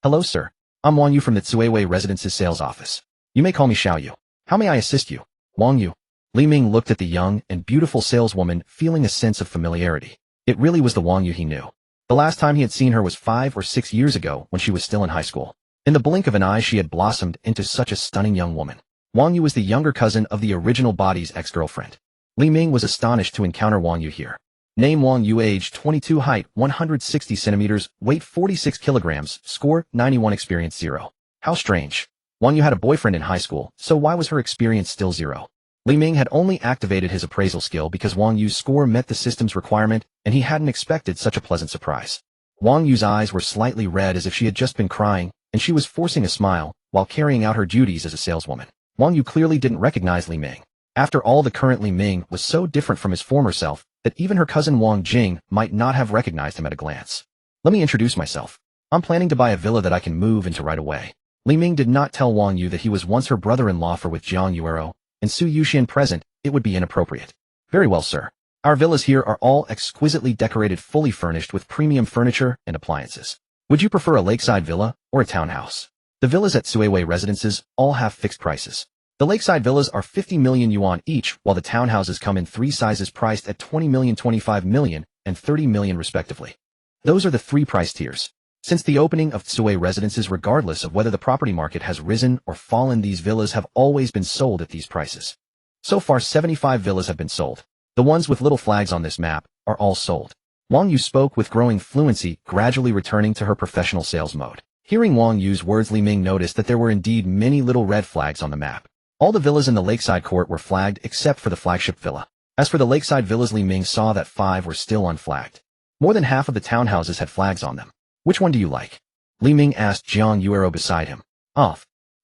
Hello, sir. I'm Wang Yu from the Tsuiwei Residence's sales office. You may call me Xiao Yu. How may I assist you? Wang Yu. Li Ming looked at the young and beautiful saleswoman, feeling a sense of familiarity. It really was the Wang Yu he knew. The last time he had seen her was 5 or 6 years ago, when she was still in high school. In the blink of an eye, she had blossomed into such a stunning young woman. Wang Yu was the younger cousin of the original body's ex-girlfriend. Li Ming was astonished to encounter Wang Yu here. Name: Wang Yu, age 22, height 160 centimeters, weight 46 kilograms, score 91, experience 0. How strange. Wang Yu had a boyfriend in high school, so why was her experience still 0? Li Ming had only activated his appraisal skill because Wang Yu's score met the system's requirement, and he hadn't expected such a pleasant surprise. Wang Yu's eyes were slightly red, as if she had just been crying, and she was forcing a smile while carrying out her duties as a saleswoman. Wang Yu clearly didn't recognize Li Ming. After all, the current Li Ming was so different from his former self that even her cousin Wang Jing might not have recognized him at a glance. Let me introduce myself. I'm planning to buy a villa that I can move into right away. Li Ming did not tell Wang Yu that he was once her brother-in-law, for with Zhang Yuero and Su Yuxian present, it would be inappropriate. Very well, sir. Our villas here are all exquisitely decorated, fully furnished with premium furniture and appliances. Would you prefer a lakeside villa or a townhouse? The villas at Tsuiwei Residences all have fixed prices. The lakeside villas are 50 million yuan each, while the townhouses come in 3 sizes priced at 20 million, 25 million, and 30 million respectively. Those are the 3 price tiers. Since the opening of Tsuiwei Residences, regardless of whether the property market has risen or fallen, these villas have always been sold at these prices. So far, 75 villas have been sold. The ones with little flags on this map are all sold. Wang Yu spoke with growing fluency, gradually returning to her professional sales mode. Hearing Wang Yu's words, Li Ming noticed that there were indeed many little red flags on the map. All the villas in the lakeside court were flagged except for the flagship villa. As for the lakeside villas, Li Ming saw that 5 were still unflagged. More than half of the townhouses had flags on them. Which one do you like? Li Ming asked Zhang Yuero beside him.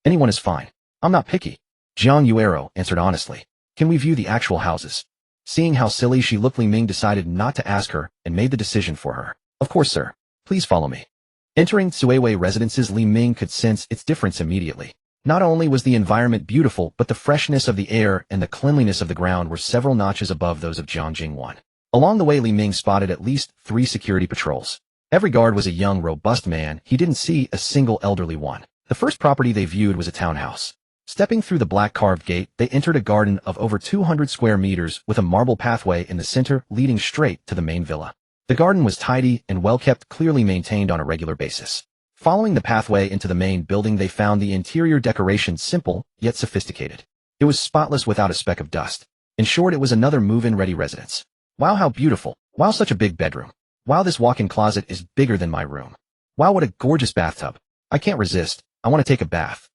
Anyone is fine. I'm not picky. Zhang Yuero answered honestly. Can we view the actual houses? Seeing how silly she looked, Li Ming decided not to ask her and made the decision for her. Of course, sir. Please follow me. Entering Tsuiwei Residences, Li Ming could sense its difference immediately. Not only was the environment beautiful, but the freshness of the air and the cleanliness of the ground were several notches above those of Jiangqing 1. Along the way, Li Ming spotted at least 3 security patrols. Every guard was a young, robust man. He didn't see a single elderly one. The first property they viewed was a townhouse. Stepping through the black carved gate, they entered a garden of over 200 square meters with a marble pathway in the center leading straight to the main villa. The garden was tidy and well kept, clearly maintained on a regular basis. Following the pathway into the main building, they found the interior decoration simple yet sophisticated. It was spotless, without a speck of dust. In short, it was another move-in ready residence. Wow, how beautiful. Wow, such a big bedroom. Wow, this walk-in closet is bigger than my room. Wow, what a gorgeous bathtub. I can't resist. I want to take a bath.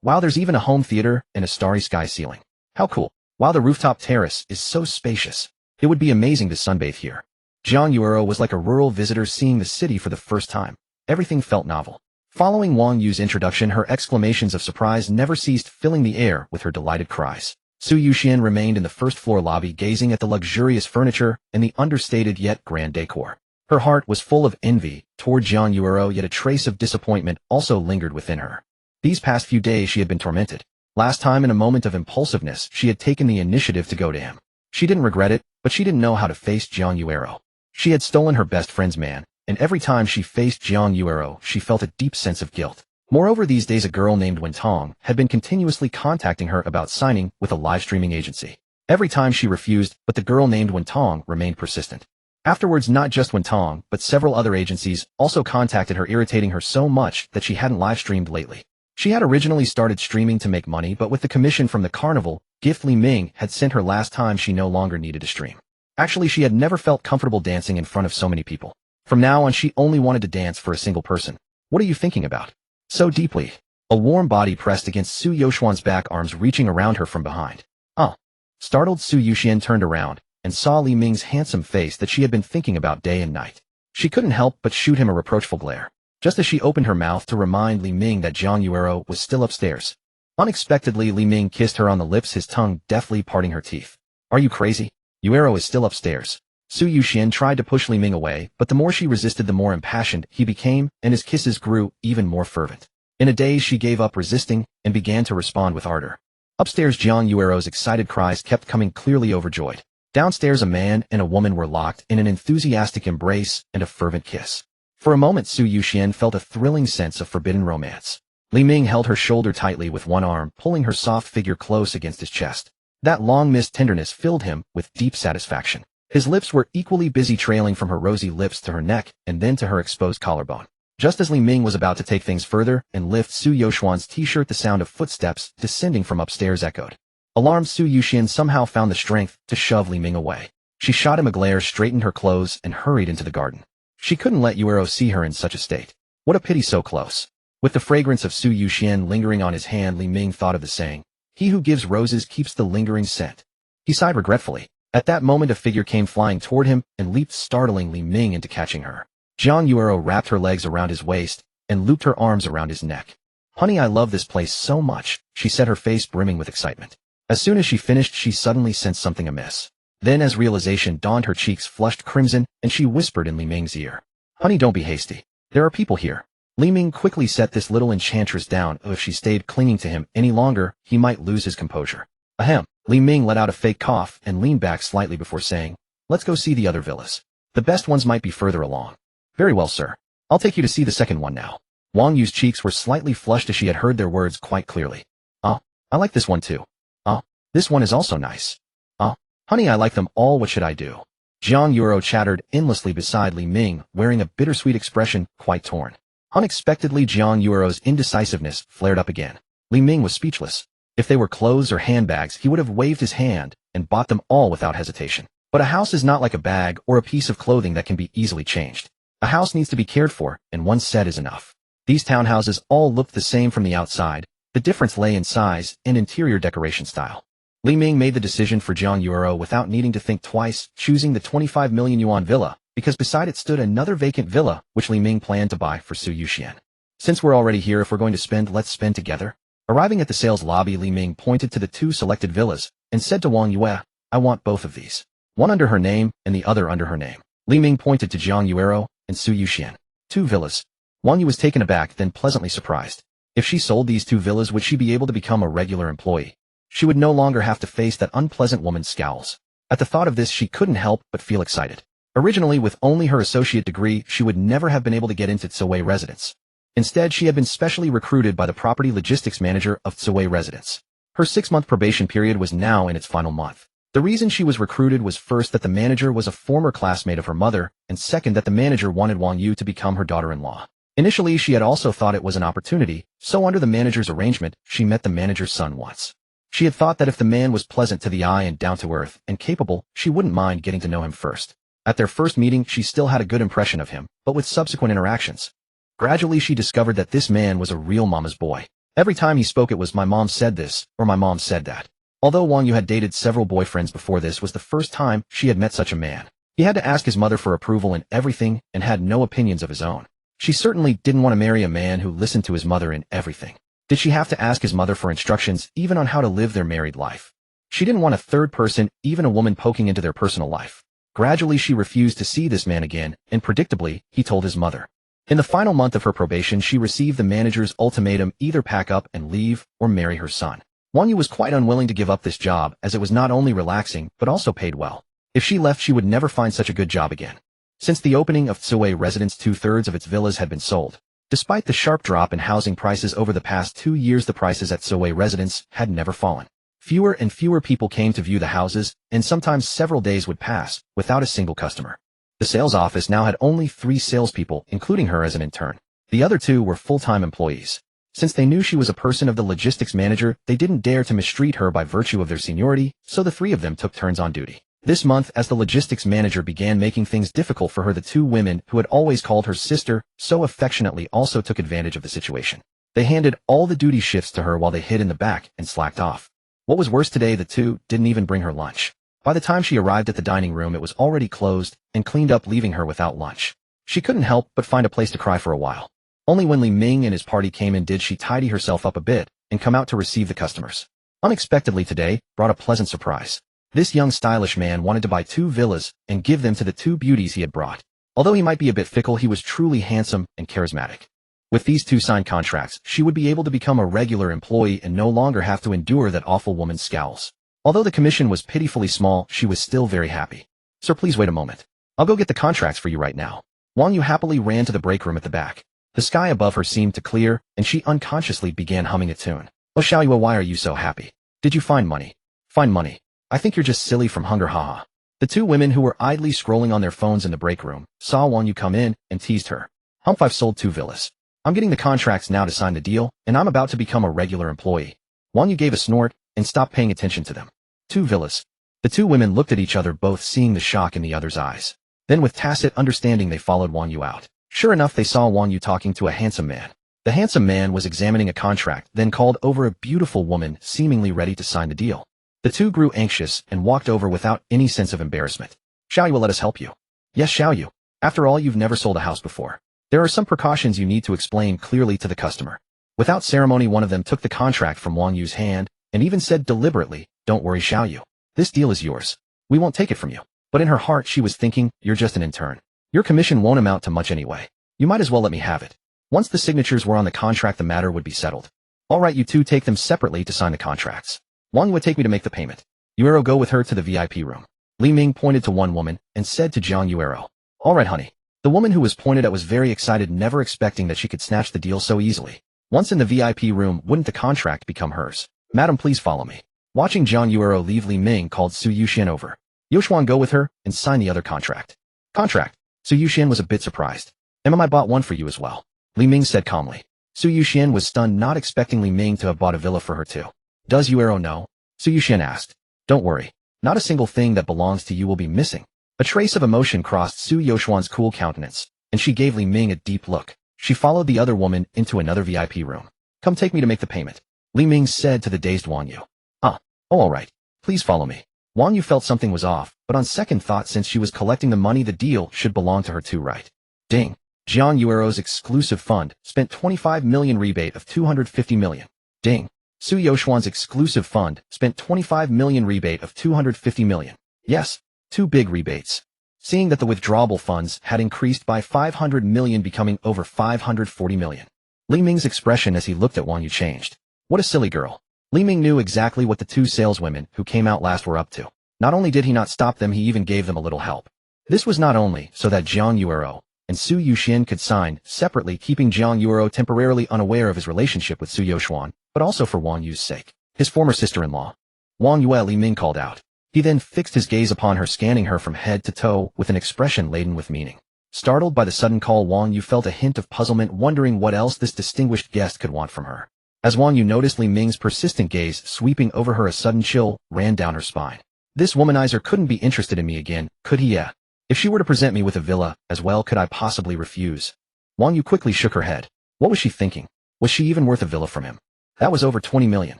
Wow, there's even a home theater and a starry sky ceiling. How cool. Wow, the rooftop terrace is so spacious. It would be amazing to sunbathe here. Zhang Yuero was like a rural visitor seeing the city for the first time. Everything felt novel. Following Wang Yu's introduction, her exclamations of surprise never ceased, filling the air with her delighted cries. Su Yuxian remained in the first-floor lobby, gazing at the luxurious furniture and the understated yet grand decor. Her heart was full of envy toward Zhang Yuero, yet a trace of disappointment also lingered within her. These past few days she had been tormented. Last time, in a moment of impulsiveness, she had taken the initiative to go to him. She didn't regret it, but she didn't know how to face Zhang Yuero. She had stolen her best friend's man, and every time she faced Zhang Yuero, she felt a deep sense of guilt. Moreover, these days a girl named Wen Tong had been continuously contacting her about signing with a live streaming agency. Every time she refused, but the girl named Wen Tong remained persistent. Afterwards, not just Wen Tong, but several other agencies also contacted her, irritating her so much that she hadn't live streamed lately. She had originally started streaming to make money, but with the commission from the carnival gift Li Ming had sent her last time, she no longer needed to stream. Actually, she had never felt comfortable dancing in front of so many people. From now on, she only wanted to dance for a single person. What are you thinking about? So deeply. A warm body pressed against Su Yoshuan's back, arms reaching around her from behind. Oh. Startled, Su Yuxian turned around and saw Li Ming's handsome face that she had been thinking about day and night. She couldn't help but shoot him a reproachful glare, just as she opened her mouth to remind Li Ming that Jiang Yuero was still upstairs. Unexpectedly, Li Ming kissed her on the lips, his tongue deftly parting her teeth. Are you crazy? Yuero is still upstairs. Su Yuxian tried to push Li Ming away, but the more she resisted, the more impassioned he became, and his kisses grew even more fervent. In a daze, she gave up resisting and began to respond with ardor. Upstairs, Jiang Yuero's excited cries kept coming, clearly overjoyed. Downstairs, a man and a woman were locked in an enthusiastic embrace and a fervent kiss. For a moment, Su Yuxian felt a thrilling sense of forbidden romance. Li Ming held her shoulder tightly with one arm, pulling her soft figure close against his chest. That long-missed tenderness filled him with deep satisfaction. His lips were equally busy, trailing from her rosy lips to her neck and then to her exposed collarbone. Just as Li Ming was about to take things further and lift Su Yoshuan's t-shirt, the sound of footsteps descending from upstairs echoed. Alarmed, Su Yuxian somehow found the strength to shove Li Ming away. She shot him a glare, straightened her clothes, and hurried into the garden. She couldn't let Yuero see her in such a state. What a pity, so close. With the fragrance of Su Yuxian lingering on his hand, Li Ming thought of the saying, "He who gives roses keeps the lingering scent." He sighed regretfully. At that moment, a figure came flying toward him and leaped, startling Li Ming into catching her. Jiang Yuero wrapped her legs around his waist and looped her arms around his neck. "Honey, I love this place so much," she said, her face brimming with excitement. As soon as she finished, she suddenly sensed something amiss. Then, as realization dawned, her cheeks flushed crimson, and she whispered in Li Ming's ear, "Honey, don't be hasty. There are people here." Li Ming quickly set this little enchantress down. If she stayed clinging to him any longer, he might lose his composure. Ahem. Li Ming let out a fake cough and leaned back slightly before saying, "Let's go see the other villas. The best ones might be further along." "Very well, sir. I'll take you to see the second one now." Wang Yu's cheeks were slightly flushed as she had heard their words quite clearly. "Oh, I like this one too. Oh, this one is also nice. Oh, honey, I like them all. What should I do?" Jiang Yuero chattered endlessly beside Li Ming, wearing a bittersweet expression, quite torn. Unexpectedly, Jiang Yuero's indecisiveness flared up again. Li Ming was speechless. If they were clothes or handbags, he would have waved his hand and bought them all without hesitation. But a house is not like a bag or a piece of clothing that can be easily changed. A house needs to be cared for, and one set is enough. These townhouses all looked the same from the outside. The difference lay in size and interior decoration style. Li Ming made the decision for Jiang Yuero without needing to think twice, choosing the 25 million yuan villa, because beside it stood another vacant villa, which Li Ming planned to buy for Su Yuxian. "Since we're already here, if we're going to spend, let's spend together." Arriving at the sales lobby, Li Ming pointed to the two selected villas and said to Wang Yue, "I want both of these. One under her name and the other under her name." Li Ming pointed to Jiang Yuero and Su Yuxian. "Two villas." Wang Yu was taken aback, then pleasantly surprised. If she sold these two villas, would she be able to become a regular employee? She would no longer have to face that unpleasant woman's scowls. At the thought of this, she couldn't help but feel excited. Originally, with only her associate degree, she would never have been able to get into Tsui Residence. Instead, she had been specially recruited by the property logistics manager of Tsui Residence. Her 6-month probation period was now in its final month. The reason she was recruited was first that the manager was a former classmate of her mother, and second that the manager wanted Wang Yu to become her daughter-in-law. Initially, she had also thought it was an opportunity, so under the manager's arrangement, she met the manager's son once. She had thought that if the man was pleasant to the eye and down-to-earth and capable, she wouldn't mind getting to know him first. At their first meeting, she still had a good impression of him, but with subsequent interactions, gradually she discovered that this man was a real mama's boy. Every time he spoke, it was "my mom said this," or "my mom said that." Although Wang Yu had dated several boyfriends before, this was the first time she had met such a man. He had to ask his mother for approval in everything and had no opinions of his own. She certainly didn't want to marry a man who listened to his mother in everything. Did she have to ask his mother for instructions even on how to live their married life? She didn't want a third person, even a woman, poking into their personal life. Gradually, she refused to see this man again, and predictably, he told his mother. In the final month of her probation, she received the manager's ultimatum: either pack up and leave or marry her son. Wang Yu was quite unwilling to give up this job, as it was not only relaxing but also paid well. If she left, she would never find such a good job again. Since the opening of Tsui Residence, 2/3 of its villas had been sold. Despite the sharp drop in housing prices over the past 2 years, the prices at Tsui Residence had never fallen. Fewer and fewer people came to view the houses, and sometimes several days would pass without a single customer. The sales office now had only 3 salespeople, including her as an intern. The other 2 were full-time employees. Since they knew she was a person of the logistics manager, they didn't dare to mistreat her by virtue of their seniority, so the 3 of them took turns on duty. This month, as the logistics manager began making things difficult for her, the 2 women who had always called her sister so affectionately also took advantage of the situation. They handed all the duty shifts to her while they hid in the back and slacked off. What was worse today, the two didn't even bring her lunch. By the time she arrived at the dining room, it was already closed and cleaned up, leaving her without lunch. She couldn't help but find a place to cry for a while. Only when Li Ming and his party came in did she tidy herself up a bit and come out to receive the customers. Unexpectedly today brought a pleasant surprise. This young stylish man wanted to buy 2 villas and give them to the 2 beauties he had brought. Although he might be a bit fickle, he was truly handsome and charismatic. With these 2 signed contracts, she would be able to become a regular employee and no longer have to endure that awful woman's scowls. Although the commission was pitifully small, she was still very happy. Sir, please wait a moment. I'll go get the contracts for you right now. Wang Yu happily ran to the break room at the back. The sky above her seemed to clear, and she unconsciously began humming a tune. Oh Xiaoyue, why are you so happy? Did you find money? Find money? I think you're just silly from hunger, haha. The 2 women who were idly scrolling on their phones in the break room saw Wang Yu come in and teased her. Hump, I've sold 2 villas. I'm getting the contracts now to sign the deal, and I'm about to become a regular employee. Wang Yu gave a snort and stopped paying attention to them. 2 villas. The 2 women looked at each other, both seeing the shock in the other's eyes. Then with tacit understanding they followed Wang Yu out. Sure enough, they saw Wang Yu talking to a handsome man. The handsome man was examining a contract, then called over a beautiful woman, seemingly ready to sign the deal. The 2 grew anxious and walked over without any sense of embarrassment. Xiaoyu, will let us help you? Yes, Xiaoyu. After all, you've never sold a house before. There are some precautions you need to explain clearly to the customer. Without ceremony, one of them took the contract from Wang Yu's hand and even said deliberately, don't worry, Xiaoyu. This deal is yours. We won't take it from you. But in her heart, she was thinking, you're just an intern. Your commission won't amount to much anyway. You might as well let me have it. Once the signatures were on the contract, the matter would be settled. All right, you 2 take them separately to sign the contracts. Wang Yu would take me to make the payment. Yuero, go with her to the VIP room. Li Ming pointed to one woman and said to Jiang Yuero. All right, honey. The woman who was pointed at was very excited, never expecting that she could snatch the deal so easily. Once in the VIP room, wouldn't the contract become hers? Madam, please follow me. Watching Jiang Yuero leave, Li Ming called Su Yuxian over. Yoshuan, go with her and sign the other contract. Contract? Su Yuxian was a bit surprised. I bought one for you as well. Li Ming said calmly. Su Yuxian was stunned, not expecting Li Ming to have bought a villa for her too. Does Yuero know? Su Yuxian asked. Don't worry. Not a single thing that belongs to you will be missing. A trace of emotion crossed Su Yoshuan's cool countenance, and she gave Li Ming a deep look. She followed the other woman into another VIP room. Come take me to make the payment, Li Ming said to the dazed Wang Yu. Oh, all right. Please follow me. Wang Yu felt something was off, but on second thought, since she was collecting the money, the deal should belong to her too, right? Ding. Jiang Yuero's exclusive fund spent 25 million, rebate of 250 million. Ding. Su Yoshuan's exclusive fund spent 25 million, rebate of 250 million. Yes, 2 big rebates. Seeing that the withdrawable funds had increased by 500 million, becoming over 540 million. Li Ming's expression as he looked at Wang Yu changed. What a silly girl. Li Ming knew exactly what the 2 saleswomen who came out last were up to. Not only did he not stop them, he even gave them a little help. This was not only so that Jiang Yuero and Su Yuxian could sign separately, keeping Jiang Yuero temporarily unaware of his relationship with Su Yoshuan, but also for Wang Yu's sake. His former sister-in-law. Wang Yue, Li Ming called out. He then fixed his gaze upon her, scanning her from head to toe with an expression laden with meaning. Startled by the sudden call, Wang Yu felt a hint of puzzlement, wondering what else this distinguished guest could want from her. As Wang Yu noticed Li Ming's persistent gaze sweeping over her, a sudden chill ran down her spine. This womanizer couldn't be interested in me again, could he? Yeah. If she were to present me with a villa as well, could I possibly refuse? Wang Yu quickly shook her head. What was she thinking? Was she even worth a villa from him? That was over 20 million.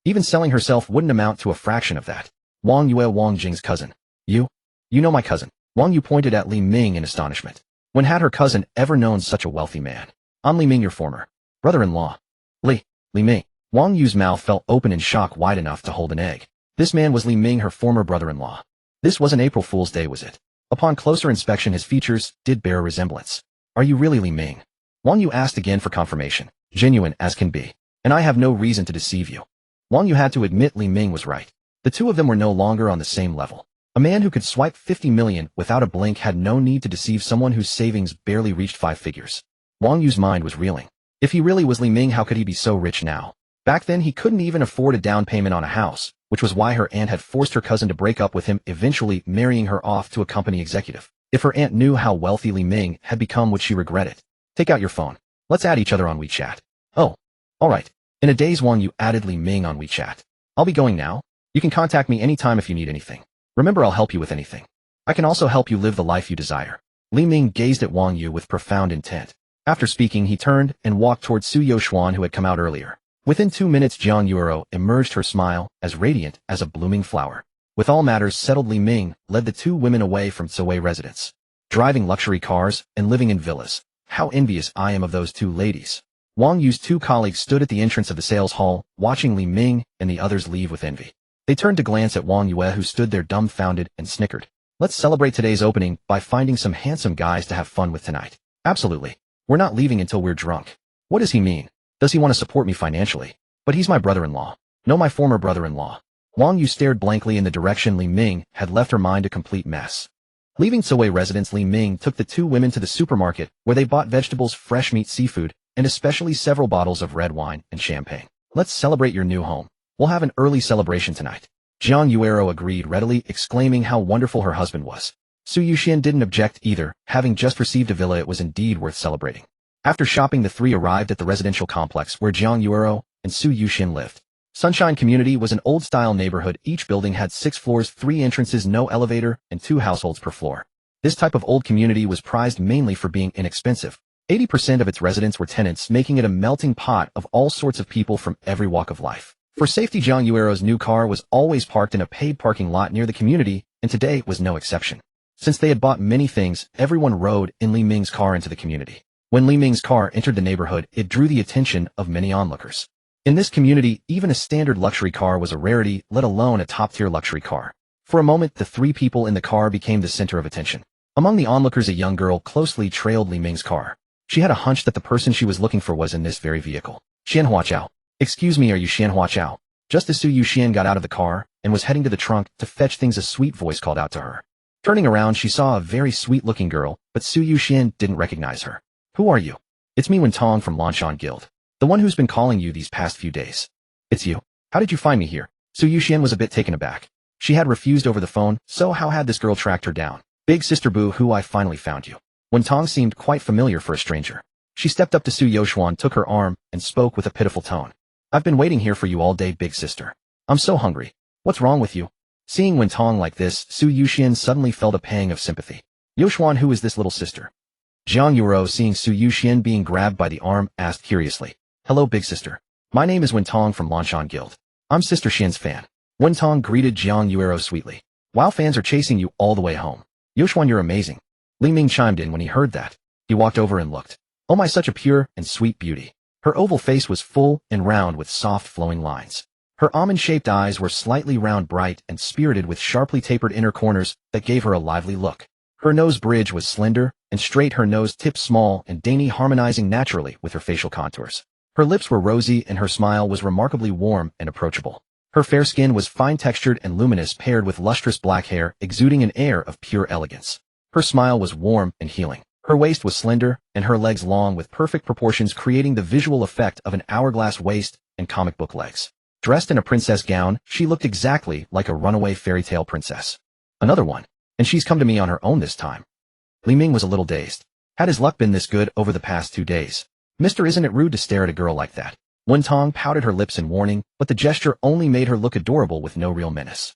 Even selling herself wouldn't amount to a fraction of that. Wang Yue, Wang Jing's cousin. You? You know my cousin. Wang Yu pointed at Li Ming in astonishment. When had her cousin ever known such a wealthy man? I'm Li Ming, your former brother-in-law. Li Ming. Wang Yu's mouth fell open in shock, wide enough to hold an egg. This man was Li Ming, her former brother-in-law. This was an April Fool's Day, was it? Upon closer inspection, his features did bear a resemblance. Are you really Li Ming? Wang Yu asked again for confirmation. Genuine as can be. And I have no reason to deceive you. Wang Yu had to admit Li Ming was right. The 2 of them were no longer on the same level. A man who could swipe 50 million without a blink had no need to deceive someone whose savings barely reached 5 figures. Wang Yu's mind was reeling. If he really was Li Ming, how could he be so rich now? Back then, he couldn't even afford a down payment on a house, which was why her aunt had forced her cousin to break up with him, eventually marrying her off to a company executive. If her aunt knew how wealthy Li Ming had become, would she regret it? Take out your phone. Let's add each other on WeChat. Oh, all right. In a daze, Wang Yu added Li Ming on WeChat. I'll be going now. You can contact me anytime if you need anything. Remember, I'll help you with anything. I can also help you live the life you desire. Li Ming gazed at Wang Yu with profound intent. After speaking, he turned and walked toward Su Yoxuan, who had come out earlier. Within 2 minutes, Jiang Yuero emerged, her smile as radiant as a blooming flower. With all matters settled, Li Ming led the two women away from Zuwei residence. Driving luxury cars and living in villas. How envious I am of those two ladies. Wang Yu's two colleagues stood at the entrance of the sales hall, watching Li Ming and the others leave with envy. They turned to glance at Wang Yue, who stood there dumbfounded, and snickered. Let's celebrate today's opening by finding some handsome guys to have fun with tonight. Absolutely. We're not leaving until we're drunk. What does he mean? Does he want to support me financially? But he's my brother-in-law. No, my former brother-in-law. Wang Yu stared blankly in the direction Li Ming had left, her mind a complete mess. Leaving Zuwei residence, Li Ming took the two women to the supermarket, where they bought vegetables, fresh meat, seafood, and especially several bottles of red wine and champagne. Let's celebrate your new home. We'll have an early celebration tonight. Jiang Yuero agreed readily, exclaiming how wonderful her husband was. Su Yuxian didn't object either, having just received a villa. It was indeed worth celebrating. After shopping, the three arrived at the residential complex where Jiang Yuero and Su Yuxian lived. Sunshine Community was an old-style neighborhood. Each building had 6 floors, 3 entrances, no elevator, and 2 households per floor. This type of old community was prized mainly for being inexpensive. 80% of its residents were tenants, making it a melting pot of all sorts of people from every walk of life. For safety, Jiang Yuero's new car was always parked in a paid parking lot near the community, and today was no exception. Since they had bought many things, everyone rode in Li Ming's car into the community. When Li Ming's car entered the neighborhood, it drew the attention of many onlookers. In this community, even a standard luxury car was a rarity, let alone a top-tier luxury car. For a moment, the 3 people in the car became the center of attention. Among the onlookers, a young girl closely trailed Li Ming's car. She had a hunch that the person she was looking for was in this very vehicle. Xianhua Chao. Excuse me, are you Xianhua Chao? Just as Su Yuxian got out of the car and was heading to the trunk to fetch things, a sweet voice called out to her. Turning around, she saw a very sweet-looking girl, but Su Yuxian didn't recognize her. Who are you? It's me, Wen Tong from Lanshan Guild. The one who's been calling you these past few days. It's you. How did you find me here? Su Yuxian was a bit taken aback. She had refused over the phone, so how had this girl tracked her down? Big Sister Boo, who I finally found you. Wen Tong seemed quite familiar for a stranger. She stepped up to Su Yoxuan, took her arm, and spoke with a pitiful tone. I've been waiting here for you all day, Big Sister. I'm so hungry. What's wrong with you? Seeing Wen Tong like this, Su Yuxian suddenly felt a pang of sympathy. Yoxuan, who is this little sister? Jiang Yuero, seeing Su Yuxian being grabbed by the arm, asked curiously. Hello, Big Sister. My name is Wen Tong from Lanshan Guild. I'm Sister Xian's fan. Wen Tong greeted Jiang Yuero sweetly. Wow, fans are chasing you all the way home. Yoxuan, you're amazing. Li Ming chimed in when he heard that. He walked over and looked. Oh my, such a pure and sweet beauty. Her oval face was full and round with soft flowing lines. Her almond-shaped eyes were slightly round, bright, and spirited, with sharply tapered inner corners that gave her a lively look. Her nose bridge was slender and straight, her nose tip small and dainty, harmonizing naturally with her facial contours. Her lips were rosy and her smile was remarkably warm and approachable. Her fair skin was fine-textured and luminous, paired with lustrous black hair, exuding an air of pure elegance. Her smile was warm and healing. Her waist was slender and her legs long, with perfect proportions, creating the visual effect of an hourglass waist and comic book legs. Dressed in a princess gown, she looked exactly like a runaway fairy tale princess. Another one. And she's come to me on her own this time. Li Ming was a little dazed. Had his luck been this good over the past 2 days? Mister, isn't it rude to stare at a girl like that? Wen Tong pouted her lips in warning, but the gesture only made her look adorable with no real menace.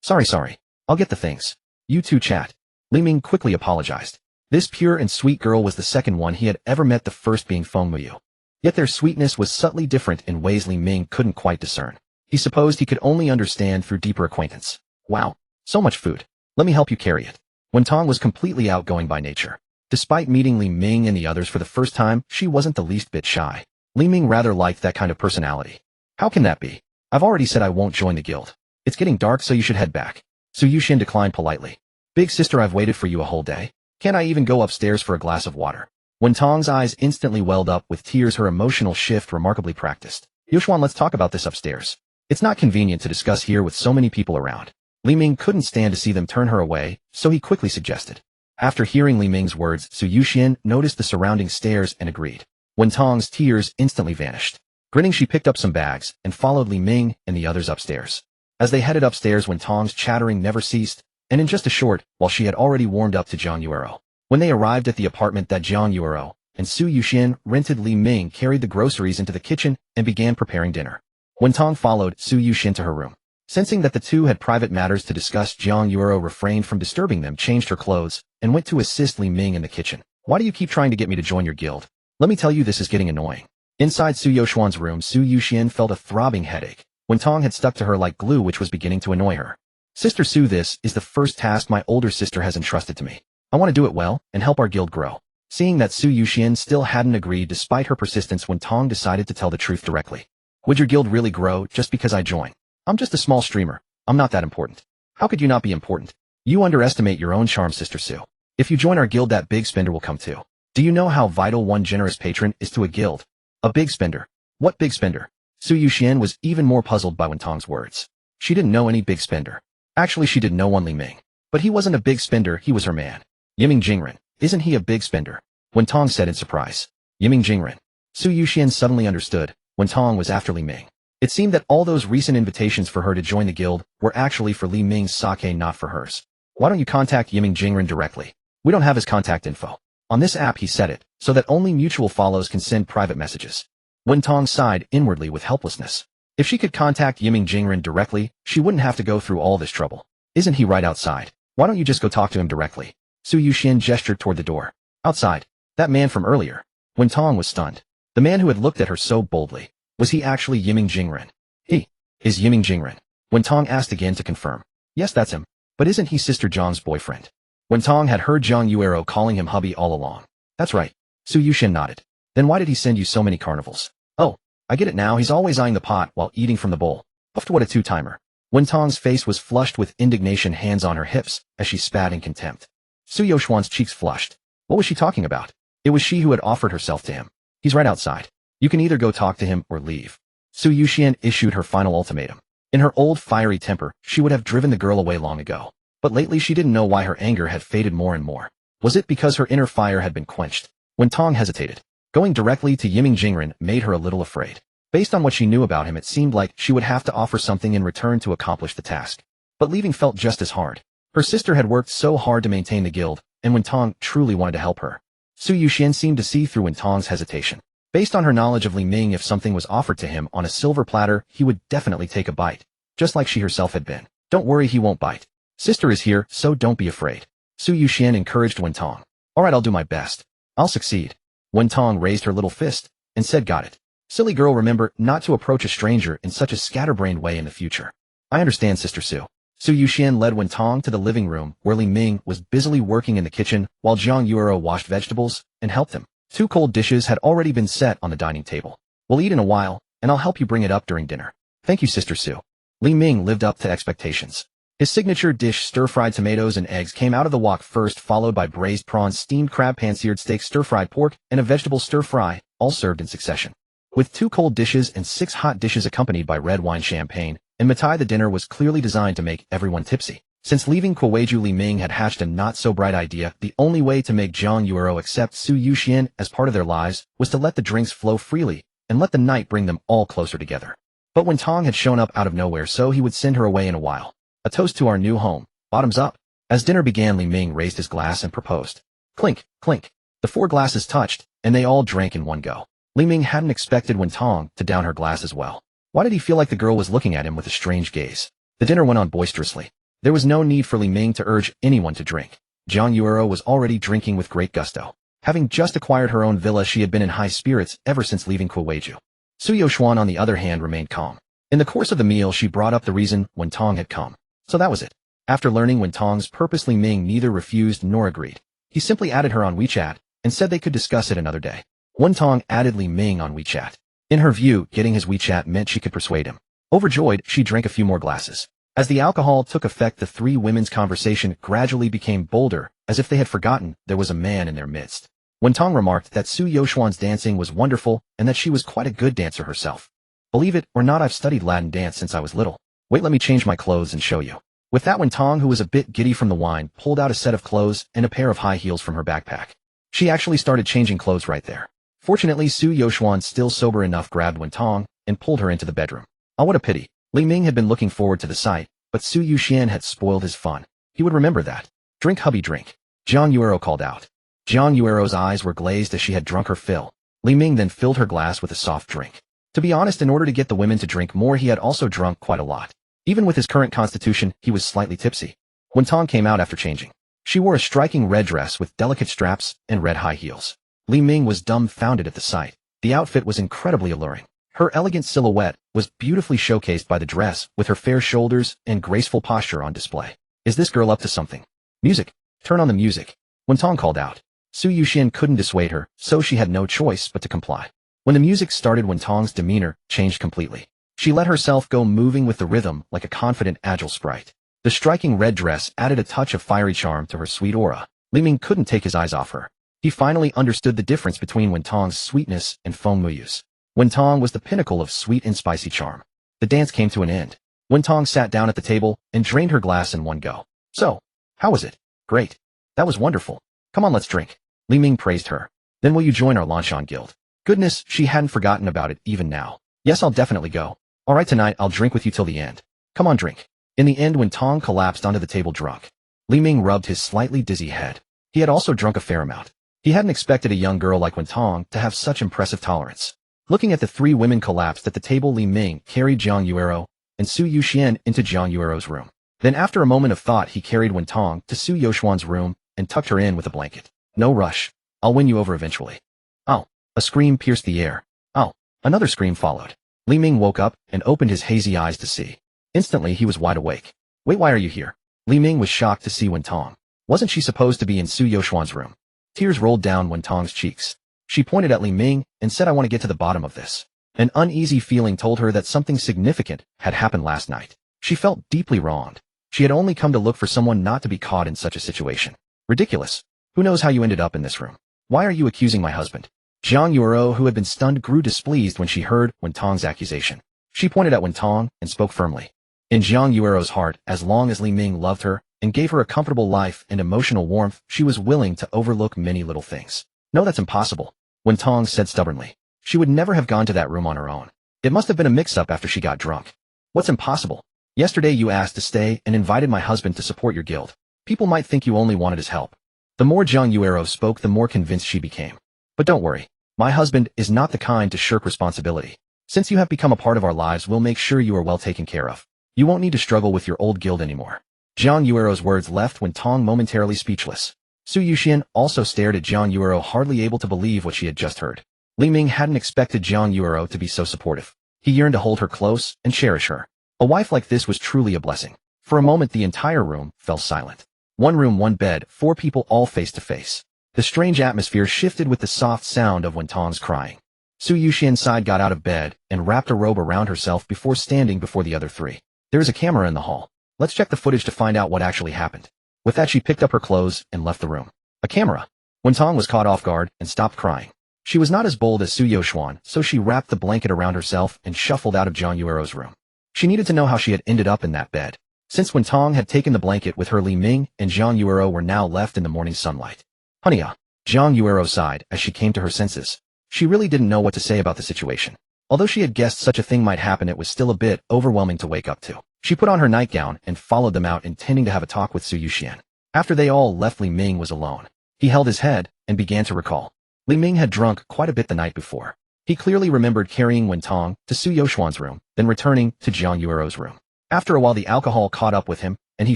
Sorry. I'll get the things. You two chat. Li Ming quickly apologized. This pure and sweet girl was the second one he had ever met, the first being Feng Muyu. Yet their sweetness was subtly different in ways Li Ming couldn't quite discern. He supposed he could only understand through deeper acquaintance. Wow, so much food. Let me help you carry it. Wen Tong was completely outgoing by nature. Despite meeting Li Ming and the others for the first time, she wasn't the least bit shy. Li Ming rather liked that kind of personality. How can that be? I've already said I won't join the guild. It's getting dark, so you should head back. Su Yuxian declined politely. Big Sister, I've waited for you a whole day. Can't I even go upstairs for a glass of water? Wen Tong's eyes instantly welled up with tears, her emotional shift remarkably practiced. Yoxuan, let's talk about this upstairs. It's not convenient to discuss here with so many people around. Li Ming couldn't stand to see them turn her away, so he quickly suggested. After hearing Li Ming's words, Su Yuxian noticed the surrounding stares and agreed. Wen Tong's tears instantly vanished. Grinning, she picked up some bags and followed Li Ming and the others upstairs. As they headed upstairs, Wen Tong's chattering never ceased, and in just a short while she had already warmed up to Jiang Yuero. When they arrived at the apartment that Jiang Yuero and Su Yuxian rented, Li Ming carried the groceries into the kitchen and began preparing dinner. Wen Tong followed Su Yuxian to her room. Sensing that the two had private matters to discuss, Jiang Yuero refrained from disturbing them, changed her clothes, and went to assist Li Ming in the kitchen. Why do you keep trying to get me to join your guild? Let me tell you, this is getting annoying. Inside Su Yoxuan's room, Su Yuxian felt a throbbing headache. Wentong had stuck to her like glue, which was beginning to annoy her. Sister Su, this is the first task my older sister has entrusted to me. I want to do it well and help our guild grow. Seeing that Su Yuxian still hadn't agreed despite her persistence, Wentong decided to tell the truth directly. Would your guild really grow just because I join? I'm just a small streamer. I'm not that important. How could you not be important? You underestimate your own charm, Sister Su. If you join our guild, that big spender will come too. Do you know how vital one generous patron is to a guild? A big spender. What big spender? Su Yuxian was even more puzzled by Wentong's words. She didn't know any big spender. Actually, she did know one, Li Ming. But he wasn't a big spender, he was her man. Yiming Jingren. Isn't he a big spender? Wentong said in surprise. Yiming Jingren. Su Yuxian suddenly understood. Wentong was after Li Ming. It seemed that all those recent invitations for her to join the guild were actually for Li Ming's sake, not for hers. Why don't you contact Yiming Jingren directly? We don't have his contact info. On this app, he said it, so that only mutual follows can send private messages. Wentong sighed inwardly with helplessness. If she could contact Yiming Jingren directly, she wouldn't have to go through all this trouble. Isn't he right outside? Why don't you just go talk to him directly? Su Yuxian gestured toward the door. Outside. That man from earlier. Wentong was stunned. The man who had looked at her so boldly. Was he actually Yiming Jingren? He is Yiming Jingren. Wentong asked again to confirm. Yes, that's him. But isn't he Sister Zhang's boyfriend? Wentong had heard Zhang Yuero calling him hubby all along. That's right. Su Yuxian nodded. Then why did he send you so many carnivals? Oh, I get it now, he's always eyeing the pot while eating from the bowl. Puffed, what a two-timer. Wentong's face was flushed with indignation, hands on her hips, as she spat in contempt. Su Yoxuan's cheeks flushed. What was she talking about? It was she who had offered herself to him. He's right outside. You can either go talk to him or leave. Su Yuxian issued her final ultimatum. In her old fiery temper, she would have driven the girl away long ago. But lately she didn't know why her anger had faded more and more. Was it because her inner fire had been quenched? Wentong hesitated. Going directly to Yiming Jingren made her a little afraid. Based on what she knew about him, it seemed like she would have to offer something in return to accomplish the task. But leaving felt just as hard. Her sister had worked so hard to maintain the guild, and Wentong truly wanted to help her. Su Yuxian seemed to see through Wentong's hesitation. Based on her knowledge of Li Ming, if something was offered to him on a silver platter, he would definitely take a bite. Just like she herself had been. Don't worry, he won't bite. Sister is here, so don't be afraid. Su Yuxian encouraged Wentong. Alright, I'll do my best. I'll succeed. Wentong raised her little fist and said, got it. Silly girl, remember not to approach a stranger in such a scatterbrained way in the future. I understand, Sister Su. Su Yuxian led Wentong to the living room where Li Ming was busily working in the kitchen while Zhang Yuero washed vegetables and helped him. 2 cold dishes had already been set on the dining table. We'll eat in a while, and I'll help you bring it up during dinner. Thank you, Sister Su. Li Ming lived up to expectations. His signature dish, stir-fried tomatoes and eggs, came out of the wok first, followed by braised prawns, steamed crab, pan-seared steak, stir-fried pork, and a vegetable stir-fry, all served in succession. With 2 cold dishes and 6 hot dishes accompanied by red wine, champagne, and mitai, the dinner was clearly designed to make everyone tipsy. Since leaving Kuweiju, Li Ming had hatched a not-so-bright idea. The only way to make Zhang Yuero accept Su Yuxian as part of their lives was to let the drinks flow freely and let the night bring them all closer together. But Wentong had shown up out of nowhere, so he would send her away in a while. A toast to our new home. Bottoms up. As dinner began, Li Ming raised his glass and proposed. Clink, clink. The 4 glasses touched, and they all drank in one go. Li Ming hadn't expected Wentong to down her glass as well. Why did he feel like the girl was looking at him with a strange gaze? The dinner went on boisterously. There was no need for Li Ming to urge anyone to drink. Zhang Yuero was already drinking with great gusto. Having just acquired her own villa, she had been in high spirits ever since leaving Kuweiju. Su Yoxuan, on the other hand, remained calm. In the course of the meal, she brought up the reason Wentong had come. So that was it. After learning Wentong's purpose, Li Ming neither refused nor agreed. He simply added her on WeChat and said they could discuss it another day. Wentong added Li Ming on WeChat. In her view, getting his WeChat meant she could persuade him. Overjoyed, she drank a few more glasses. As the alcohol took effect, the 3 women's conversation gradually became bolder, as if they had forgotten there was a man in their midst. Wentong remarked that Su Yoxuan's dancing was wonderful and that she was quite a good dancer herself. Believe it or not, I've studied Latin dance since I was little. Wait, let me change my clothes and show you. With that, Wentong, who was a bit giddy from the wine, pulled out a set of clothes and a pair of high heels from her backpack. She actually started changing clothes right there. Fortunately, Su Yoxuan, still sober enough, grabbed Wentong and pulled her into the bedroom. Oh, what a pity. Li Ming had been looking forward to the sight, but Su Yuxian had spoiled his fun. He would remember that. Drink, hubby, drink. Zhang Yuero called out. Zhang Yuero's eyes were glazed as she had drunk her fill. Li Ming then filled her glass with a soft drink. To be honest, in order to get the women to drink more, he had also drunk quite a lot. Even with his current constitution, he was slightly tipsy. Wentong came out after changing. She wore a striking red dress with delicate straps and red high heels. Li Ming was dumbfounded at the sight. The outfit was incredibly alluring. Her elegant silhouette was beautifully showcased by the dress, with her fair shoulders and graceful posture on display. Is this girl up to something? Music! Turn on the music! Wentong called out. Su Yuxian couldn't dissuade her, so she had no choice but to comply. When the music started, Wentong's demeanor changed completely. She let herself go, moving with the rhythm like a confident, agile sprite. The striking red dress added a touch of fiery charm to her sweet aura. Li Ming couldn't take his eyes off her. He finally understood the difference between Wentong's sweetness and Feng Muyu's. Wentong was the pinnacle of sweet and spicy charm. The dance came to an end. Wentong sat down at the table and drained her glass in one go. So, how was it? Great. That was wonderful. Come on, let's drink. Li Ming praised her. Then will you join our Lanshan Guild? Goodness, she hadn't forgotten about it even now. Yes, I'll definitely go. Alright, tonight I'll drink with you till the end. Come on, drink. In the end, Wentong collapsed onto the table drunk. Li Ming rubbed his slightly dizzy head. He had also drunk a fair amount. He hadn't expected a young girl like Wentong to have such impressive tolerance. Looking at the three women collapsed at the table, Li Ming carried Jiang Yuero and Su Yuxian into Jiang Yuero's room. Then after a moment of thought, he carried Wentong to Su Yoxuan's room and tucked her in with a blanket. No rush. I'll win you over eventually. Oh. A scream pierced the air. Oh. Another scream followed. Li Ming woke up and opened his hazy eyes to see. Instantly, he was wide awake. Wait, why are you here? Li Ming was shocked to see Wentong. Wasn't she supposed to be in Su Yoxuan's room? Tears rolled down Wentong's cheeks. She pointed at Li Ming and said, I want to get to the bottom of this. An uneasy feeling told her that something significant had happened last night. She felt deeply wronged. She had only come to look for someone not to be caught in such a situation. Ridiculous. Who knows how you ended up in this room? Why are you accusing my husband? Jiang Yuero, who had been stunned, grew displeased when she heard Wentong's accusation. She pointed at Wentong and spoke firmly. In Jiang Yuero's heart, as long as Li Ming loved her and gave her a comfortable life and emotional warmth, she was willing to overlook many little things. No, that's impossible, Wentong said stubbornly. She would never have gone to that room on her own. It must have been a mix-up after she got drunk. What's impossible? Yesterday you asked to stay and invited my husband to support your guild. People might think you only wanted his help. The more Jiang Yuero spoke, the more convinced she became. But don't worry. My husband is not the kind to shirk responsibility. Since you have become a part of our lives, we'll make sure you are well taken care of. You won't need to struggle with your old guild anymore. Jiang Yuero's words left Wentong momentarily speechless. Su Yuxian also stared at Jiang Yuero, hardly able to believe what she had just heard. Li Ming hadn't expected Jiang Yuero to be so supportive. He yearned to hold her close and cherish her. A wife like this was truly a blessing. For a moment, the entire room fell silent. One room, one bed, four people all face to face. The strange atmosphere shifted with the soft sound of Wentong's crying. Su Yuxian sighed, got out of bed, and wrapped a robe around herself before standing before the other three. There is a camera in the hall. Let's check the footage to find out what actually happened. With that, she picked up her clothes and left the room. A camera? Wentong was caught off guard and stopped crying. She was not as bold as Su Yoxuan, so she wrapped the blanket around herself and shuffled out of Jiang Yuero's room. She needed to know how she had ended up in that bed. Since Wentong had taken the blanket with her, Li Ming and Jiang Yuero were now left in the morning sunlight. Honey, Jiang Yuero sighed as she came to her senses. She really didn't know what to say about the situation. Although she had guessed such a thing might happen, it was still a bit overwhelming to wake up to. She put on her nightgown and followed them out, intending to have a talk with Su Yuxian. After they all left, Li Ming was alone. He held his head and began to recall. Li Ming had drunk quite a bit the night before. He clearly remembered carrying Wentong to Su Yoxuan's room, then returning to Jiang Yuero's room. After a while, the alcohol caught up with him, and he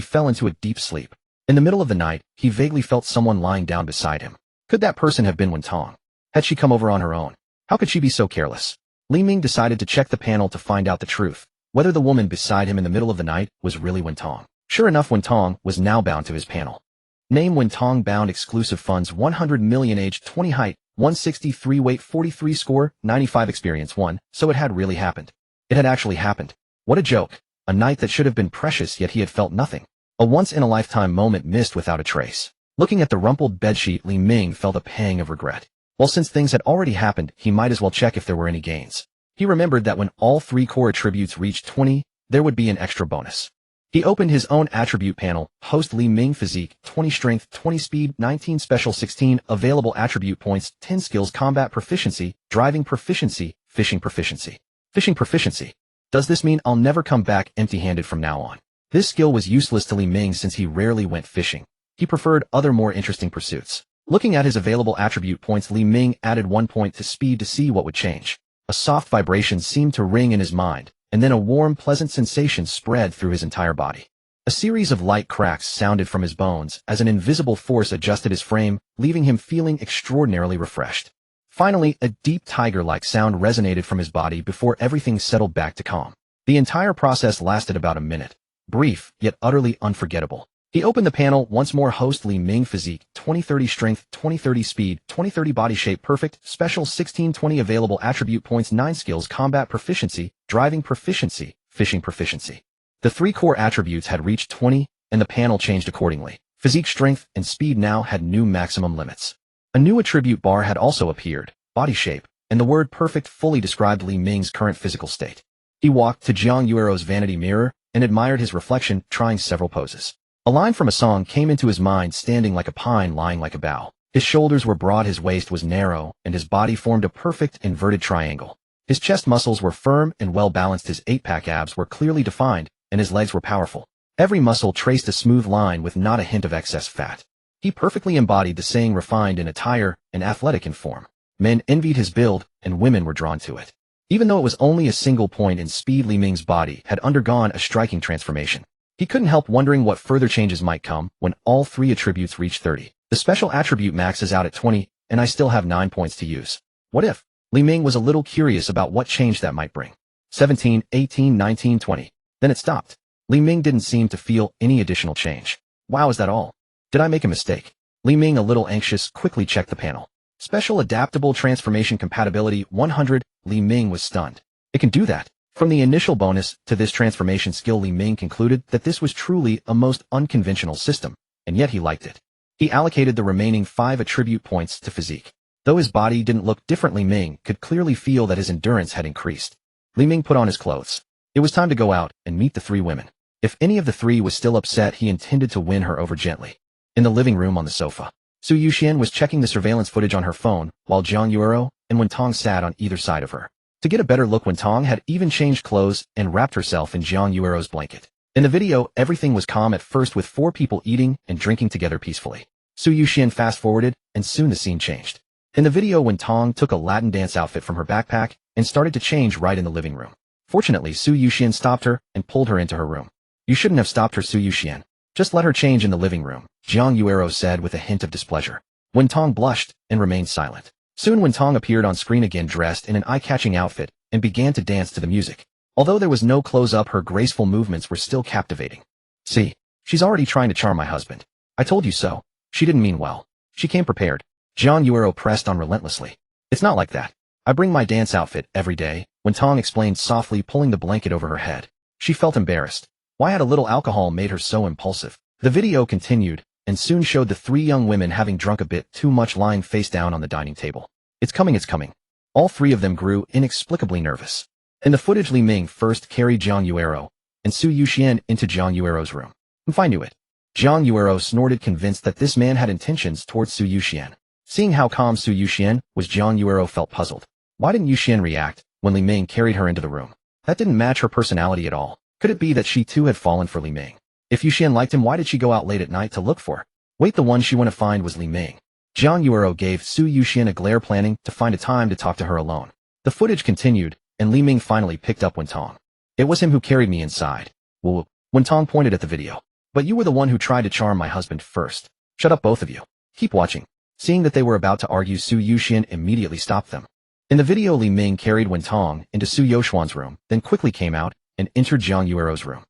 fell into a deep sleep. In the middle of the night, he vaguely felt someone lying down beside him. Could that person have been Wentong? Had she come over on her own? How could she be so careless? Li Ming decided to check the panel to find out the truth, whether the woman beside him in the middle of the night was really Wentong. Sure enough, Wentong was now bound to his panel. Name: Wentong, bound, exclusive funds 100 million, age 20, height 163, weight 43, score 95, experience 1. So it had really happened. It had actually happened. What a joke. A night that should have been precious, yet he had felt nothing. A once-in-a-lifetime moment missed without a trace. Looking at the rumpled bedsheet, Li Ming felt a pang of regret. Well, since things had already happened, he might as well check if there were any gains. He remembered that when all three core attributes reached 20, there would be an extra bonus. He opened his own attribute panel. Host: Li Ming, physique 20, strength 20, speed 19, special 16, available attribute points 10, skills: combat proficiency, driving proficiency, fishing proficiency. Fishing proficiency. Does this mean I'll never come back empty-handed from now on? This skill was useless to Li Ming since he rarely went fishing. He preferred other more interesting pursuits. Looking at his available attribute points, Li Ming added 1 point to speed to see what would change. A soft vibration seemed to ring in his mind, and then a warm, pleasant sensation spread through his entire body. A series of light cracks sounded from his bones as an invisible force adjusted his frame, leaving him feeling extraordinarily refreshed. Finally, a deep tiger-like sound resonated from his body before everything settled back to calm. The entire process lasted about a minute. Brief, yet utterly unforgettable. He opened the panel once more. Host Li Ming. Physique, 2030 strength, 2030 speed, 2030 body shape perfect, special 1620 available attribute points 9 skills combat proficiency, driving proficiency, fishing proficiency. The 3 core attributes had reached 20, and the panel changed accordingly. Physique strength and speed now had new maximum limits. A new attribute bar had also appeared, body shape, and the word perfect fully described Li Ming's current physical state. He walked to Jiang Yuero's vanity mirror and admired his reflection, trying several poses. A line from a song came into his mind: standing like a pine, lying like a bough. His shoulders were broad, his waist was narrow, and his body formed a perfect inverted triangle. His chest muscles were firm and well-balanced, his 8-pack abs were clearly defined, and his legs were powerful. Every muscle traced a smooth line with not a hint of excess fat. He perfectly embodied the saying, refined in attire and athletic in form. Men envied his build, and women were drawn to it. Even though it was only a single point in speed, Li Ming's body had undergone a striking transformation. He couldn't help wondering what further changes might come when all 3 attributes reached 30. The special attribute maxes out at 20, and I still have 9 points to use. What if? Li Ming was a little curious about what change that might bring. 17, 18, 19, 20. Then it stopped. Li Ming didn't seem to feel any additional change. Wow, is that all? Did I make a mistake? Li Ming, a little anxious, quickly checked the panel. Special adaptable transformation compatibility 100. Li Ming was stunned. It can do that. From the initial bonus to this transformation skill, Li Ming concluded that this was truly a most unconventional system, and yet he liked it. He allocated the remaining 5 attribute points to physique. Though his body didn't look different, Li Ming could clearly feel that his endurance had increased. Li Ming put on his clothes. It was time to go out and meet the 3 women. If any of the 3 was still upset, he intended to win her over gently. In the living room on the sofa, Su Yuxian was checking the surveillance footage on her phone, while Jiang Yuero and Wentong sat on either side of her. To get a better look, Wentong had even changed clothes and wrapped herself in Jiang Yuero's blanket. In the video, everything was calm at first, with 4 people eating and drinking together peacefully. Su Yuxian fast-forwarded, and soon the scene changed. In the video, Wentong took a Latin dance outfit from her backpack and started to change right in the living room. Fortunately, Su Yuxian stopped her and pulled her into her room. You shouldn't have stopped her, Su Yuxian. Just let her change in the living room, Jiang Yuero said with a hint of displeasure. Wentong blushed and remained silent. Soon Wentong appeared on screen again, dressed in an eye-catching outfit, and began to dance to the music. Although there was no close-up, her graceful movements were still captivating. See, she's already trying to charm my husband. I told you so. She didn't mean well. She came prepared. Jiang Yuero pressed on relentlessly. It's not like that. I bring my dance outfit every day, Wentong explained softly, pulling the blanket over her head. She felt embarrassed. Why had a little alcohol made her so impulsive? The video continued, and soon showed the 3 young women having drunk a bit too much, lying face down on the dining table. It's coming, it's coming. All 3 of them grew inexplicably nervous. In the footage, Li Ming first carried Jiang Yuero and Su Yuxian into Jiang Yuero's room. If I knew it. Jiang Yuero snorted, convinced that this man had intentions towards Su Yuxian. Seeing how calm Su Yuxian was, Jiang Yuero felt puzzled. Why didn't Yuxian react when Li Ming carried her into the room? That didn't match her personality at all. Could it be that she too had fallen for Li Ming? If Yuxian liked him, why did she go out late at night to look for? Wait, the one she wanted to find was Li Ming. Jiang Yuero gave Su Yuxian a glare, planning to find a time to talk to her alone. The footage continued, and Li Ming finally picked up Wentong. It was him who carried me inside. Well, Wentong pointed at the video. But you were the one who tried to charm my husband first. Shut up, both of you. Keep watching. Seeing that they were about to argue, Su Yuxian immediately stopped them. In the video, Li Ming carried Wentong into Su Yoshuan's room, then quickly came out and entered Jiang Yuero's room.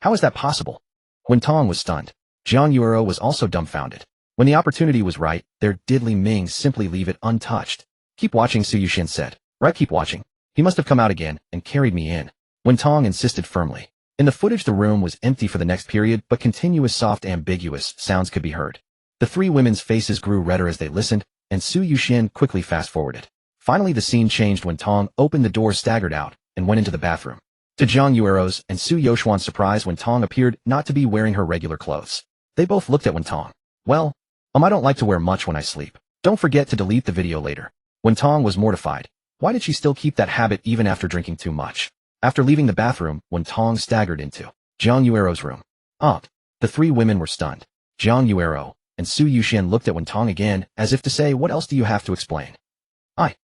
How is that possible? Wentong was stunned. Jiang Yuero was also dumbfounded. When the opportunity was right, did Li Ming simply leave it untouched? Keep watching, Su Yuxian said. Right, keep watching. He must have come out again and carried me in. Wentong insisted firmly. In the footage, the room was empty for the next period, but continuous soft, ambiguous sounds could be heard. The 3 women's faces grew redder as they listened, and Su Yuxian quickly fast-forwarded. Finally, the scene changed when Tong opened the door, staggered out, and went into the bathroom. To Jiang Yuero's and Su Yoshuan's surprise, Wentong appeared not to be wearing her regular clothes. They both looked at Wentong. Well, I don't like to wear much when I sleep. Don't forget to delete the video later. Wentong was mortified. Why did she still keep that habit even after drinking too much? After leaving the bathroom, Wentong staggered into Jiang Yuero's room. The 3 women were stunned. Jiang Yuero and Su Yuxian looked at Wentong again, as if to say, what else do you have to explain?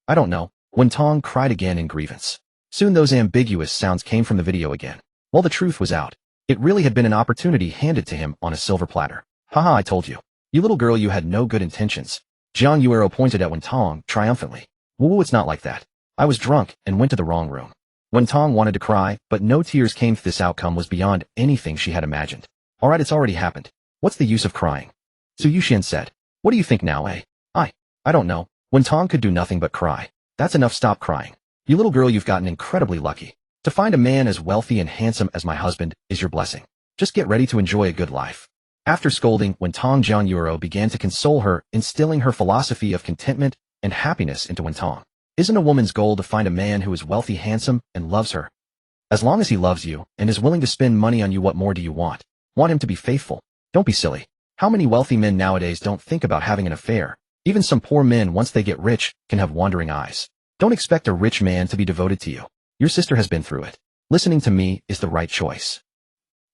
I don't know. Wentong cried again in grievance. Soon those ambiguous sounds came from the video again. Well, the truth was out. It really had been an opportunity handed to him on a silver platter. Haha, I told you. You little girl, you had no good intentions. Jiang Yuero pointed at Wentong triumphantly. Woo, it's not like that. I was drunk and went to the wrong room. Wentong wanted to cry, but no tears came. This outcome was beyond anything she had imagined. Alright, it's already happened. What's the use of crying? Su Yuxian said. What do you think now, eh? I don't know. Wentong could do nothing but cry. That's enough, stop crying. You little girl, you've gotten incredibly lucky. To find a man as wealthy and handsome as my husband is your blessing. Just get ready to enjoy a good life. After scolding, Wentong, Jiang Yuero began to console her, instilling her philosophy of contentment and happiness into Wentong. Isn't a woman's goal to find a man who is wealthy, handsome, and loves her? As long as he loves you and is willing to spend money on you, what more do you want? Want him to be faithful. Don't be silly. How many wealthy men nowadays don't think about having an affair? Even some poor men, once they get rich, can have wandering eyes. Don't expect a rich man to be devoted to you. Your sister has been through it. Listening to me is the right choice.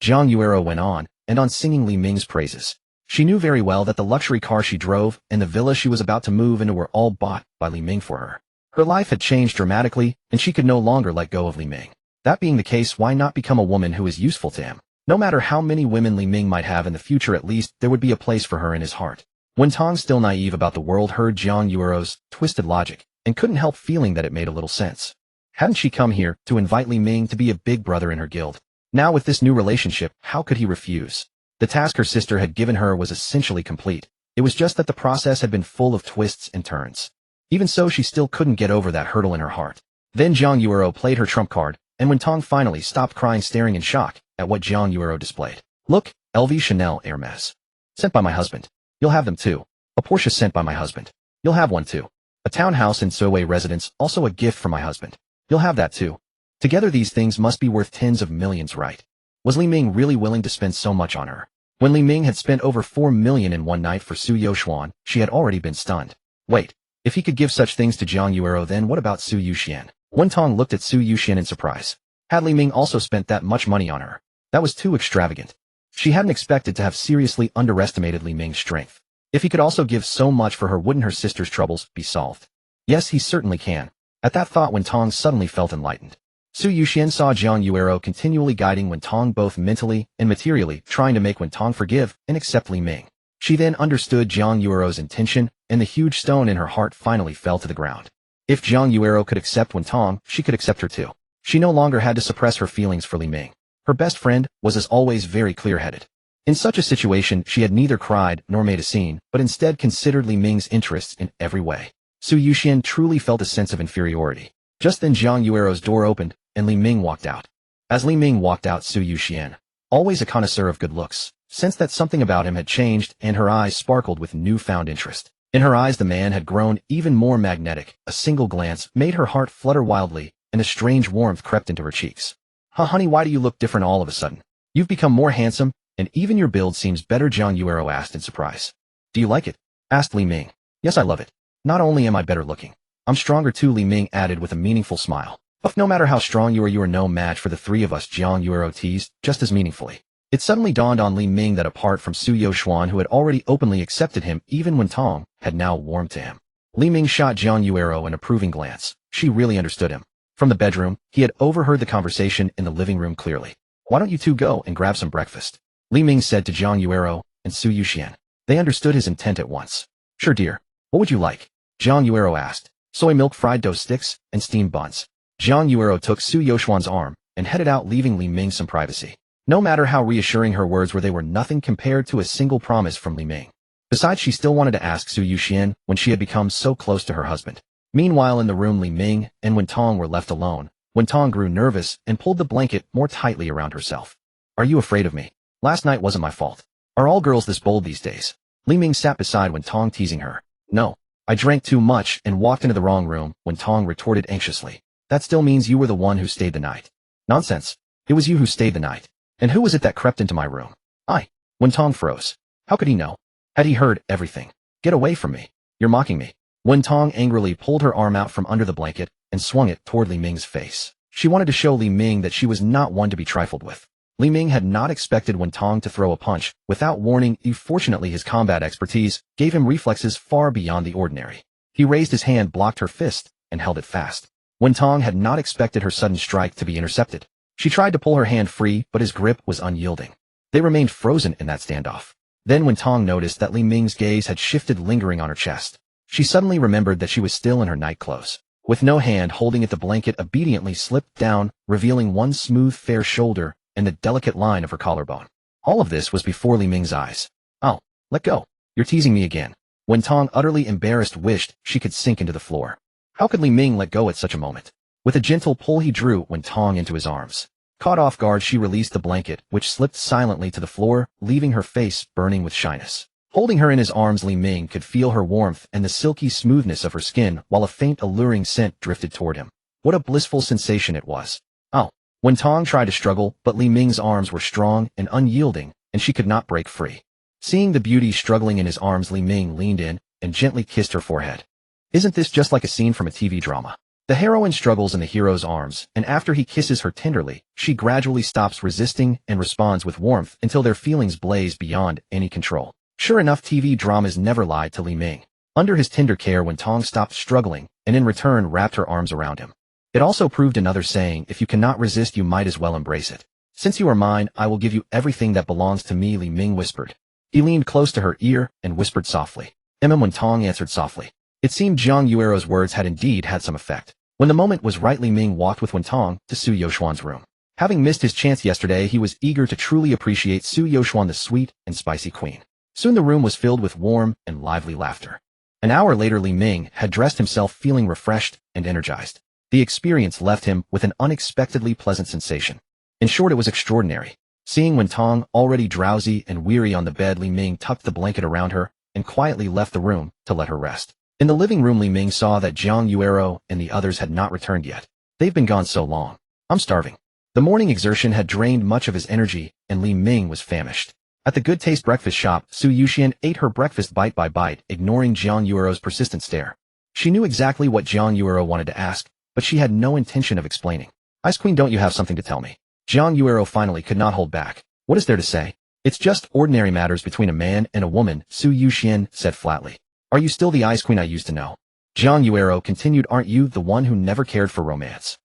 Jiang Yuero went on and on singing Li Ming's praises. She knew very well that the luxury car she drove and the villa she was about to move into were all bought by Li Ming for her. Her life had changed dramatically, and she could no longer let go of Li Ming. That being the case, why not become a woman who is useful to him? No matter how many women Li Ming might have in the future, at least there would be a place for her in his heart. Wentong, still naive about the world, heard Jiang Yuero's twisted logic and couldn't help feeling that it made a little sense. Hadn't she come here to invite Li Ming to be a big brother in her guild? Now with this new relationship, how could he refuse? The task her sister had given her was essentially complete. It was just that the process had been full of twists and turns. Even so, she still couldn't get over that hurdle in her heart. Then Jiang Yuero played her trump card, and Wentong finally stopped crying, staring in shock at what Jiang Yuero displayed. Look, LV, Chanel, Hermes. Sent by my husband. You'll have them too. A Porsche sent by my husband. You'll have one too. A townhouse in Soway residence, also a gift from my husband. You'll have that too. Together these things must be worth tens of millions, right? Was Li Ming really willing to spend so much on her? When Li Ming had spent over 4 million in one night for Su Youxuan, she had already been stunned. Wait, if he could give such things to Jiang Yuero, then what about Su Yuxian? Wentong looked at Su Yuxian in surprise. Had Li Ming also spent that much money on her? That was too extravagant. She hadn't expected to have seriously underestimated Li Ming's strength. If he could also give so much for her, wouldn't her sister's troubles be solved? Yes, he certainly can. At that thought, Wentong suddenly felt enlightened. Su Yuxian saw Jiang Yuero continually guiding Wentong both mentally and materially, trying to make Wentong forgive and accept Li Ming. She then understood Jiang Yuero's intention, and the huge stone in her heart finally fell to the ground. If Jiang Yuero could accept Wentong, she could accept her too. She no longer had to suppress her feelings for Li Ming. Her best friend was, as always, very clear-headed. In such a situation, she had neither cried nor made a scene, but instead considered Li Ming's interests in every way. Su Yuxian truly felt a sense of inferiority. Just then Jiang Yuero's door opened, and Li Ming walked out. As Li Ming walked out, Su Yuxian, always a connoisseur of good looks, sensed that something about him had changed, and her eyes sparkled with newfound interest. In her eyes the man had grown even more magnetic. A single glance made her heart flutter wildly, and a strange warmth crept into her cheeks. Huh, honey, why do you look different all of a sudden? You've become more handsome, and even your build seems better, Jiang Yuero asked in surprise. Do you like it? Asked Li Ming. Yes, I love it. Not only am I better looking, I'm stronger too, Li Ming added with a meaningful smile. But no matter how strong you are no match for the three of us, Jiang Yuero teased, just as meaningfully. It suddenly dawned on Li Ming that apart from Su Youxuan, who had already openly accepted him, even Wentong had now warmed to him. Li Ming shot Jiang Yuero an approving glance. She really understood him. From the bedroom, he had overheard the conversation in the living room clearly. Why don't you two go and grab some breakfast? Li Ming said to Jiang Yuero and Su Yuxian. They understood his intent at once. Sure, dear. What would you like? Jiang Yuero asked. Soy milk, fried dough sticks, and steamed buns. Jiang Yuero took Su Youxuan's arm and headed out, leaving Li Ming some privacy. No matter how reassuring her words were, they were nothing compared to a single promise from Li Ming. Besides, she still wanted to ask Su Yuxian when she had become so close to her husband. Meanwhile, in the room, Li Ming and Wentong were left alone. Wentong grew nervous and pulled the blanket more tightly around herself. Are you afraid of me? Last night wasn't my fault. Are all girls this bold these days? Li Ming sat beside Wentong, teasing her. No. I drank too much and walked into the wrong room, Wentong retorted anxiously. That still means you were the one who stayed the night. Nonsense. It was you who stayed the night. And who was it that crept into my room? I. Wentong froze. How could he know? Had he heard everything? Get away from me. You're mocking me. Wentong angrily pulled her arm out from under the blanket and swung it toward Li Ming's face. She wanted to show Li Ming that she was not one to be trifled with. Li Ming had not expected Wentong to throw a punch without warning. Fortunately, his combat expertise gave him reflexes far beyond the ordinary. He raised his hand, blocked her fist, and held it fast. Wentong had not expected her sudden strike to be intercepted. She tried to pull her hand free, but his grip was unyielding. They remained frozen in that standoff. Then when Tong noticed that Li Ming's gaze had shifted, lingering on her chest, she suddenly remembered that she was still in her night clothes. With no hand holding it, the blanket obediently slipped down, revealing one smooth, fair shoulder and the delicate line of her collarbone. All of this was before Li Ming's eyes. "Oh, let go. You're teasing me again." When Tong, utterly embarrassed, wished she could sink into the floor. How could Li Ming let go at such a moment? With a gentle pull he drew Wen Tong into his arms. Caught off guard, she released the blanket, which slipped silently to the floor, leaving her face burning with shyness. Holding her in his arms, Li Ming could feel her warmth and the silky smoothness of her skin, while a faint, alluring scent drifted toward him. What a blissful sensation it was. "Oh." Wen Tong tried to struggle, but Li Ming's arms were strong and unyielding, and she could not break free. Seeing the beauty struggling in his arms, Li Ming leaned in and gently kissed her forehead. Isn't this just like a scene from a TV drama? The heroine struggles in the hero's arms, and after he kisses her tenderly, she gradually stops resisting and responds with warmth until their feelings blaze beyond any control. Sure enough, TV dramas never lied to Li Ming. Under his tender care, Wen Tong stopped struggling, and in return wrapped her arms around him. It also proved another saying, if you cannot resist, you might as well embrace it. "Since you are mine, I will give you everything that belongs to me," Li Ming whispered. He leaned close to her ear and whispered softly. Wen Tong answered softly. It seemed Jiang Yuero's words had indeed had some effect. When the moment was right, Li Ming walked with Wen Tong to Su Youxuan's room. Having missed his chance yesterday, he was eager to truly appreciate Su Youxuan, the sweet and spicy queen. Soon the room was filled with warm and lively laughter. An hour later, Li Ming had dressed himself, feeling refreshed and energized. The experience left him with an unexpectedly pleasant sensation. In short, it was extraordinary. Seeing Wen Tong already drowsy and weary on the bed, Li Ming tucked the blanket around her and quietly left the room to let her rest. In the living room, Li Ming saw that Jiang Yuero and the others had not returned yet. They've been gone so long. I'm starving. The morning exertion had drained much of his energy, and Li Ming was famished. At the Good Taste breakfast shop, Su Yuxian ate her breakfast bite by bite, ignoring Jiang Yuero's persistent stare. She knew exactly what Jiang Yuero wanted to ask, but she had no intention of explaining. "Ice Queen, don't you have something to tell me?" Jiang Yuero finally could not hold back. "What is there to say? It's just ordinary matters between a man and a woman," Su Yuxian said flatly. "Are you still the Ice Queen I used to know?" Jiang Yuero continued. "Aren't you the one who never cared for romance?"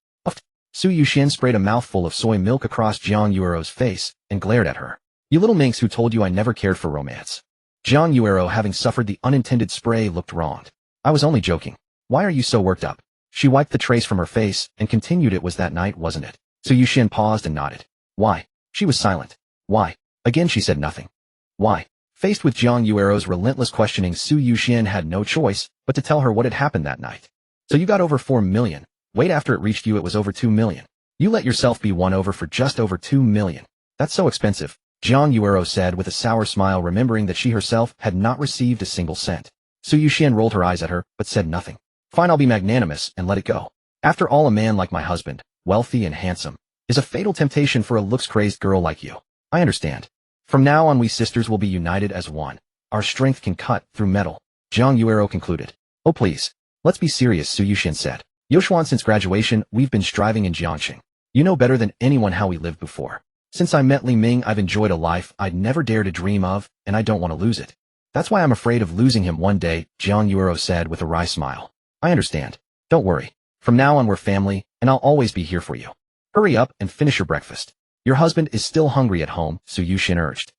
Su Yuxian sprayed a mouthful of soy milk across Jiang Yuero's face and glared at her. "You little minx, who told you I never cared for romance?" Jiang Yuero, having suffered the unintended spray, looked wronged. "I was only joking. Why are you so worked up?" She wiped the trace from her face and continued. "It was that night, wasn't it?" Su Yuxian paused and nodded. "Why?" She was silent. "Why?" Again she said nothing. "Why?" Faced with Jiang Yuero's relentless questioning, Su Yuxian had no choice but to tell her what had happened that night. "So you got over 4 million. Wait, after it reached you, it was over 2 million. You let yourself be won over for just over 2 million. That's so expensive," Jiang Yuero said with a sour smile, remembering that she herself had not received a single cent. Su Yuxian rolled her eyes at her, but said nothing. "Fine, I'll be magnanimous and let it go. After all, a man like my husband, wealthy and handsome, is a fatal temptation for a looks-crazed girl like you. I understand. From now on, we sisters will be united as one. Our strength can cut through metal," Jiang Yuero concluded. "Oh please, let's be serious," Su Yuxian said. "Youxuan, since graduation, we've been striving in Jiangxing. You know better than anyone how we lived before. Since I met Li Ming, I've enjoyed a life I'd never dare to dream of, and I don't want to lose it. That's why I'm afraid of losing him one day," Jiang Yuero said with a wry smile. "I understand. Don't worry. From now on, we're family, and I'll always be here for you. Hurry up and finish your breakfast. Your husband is still hungry at home," Su Yuxian urged.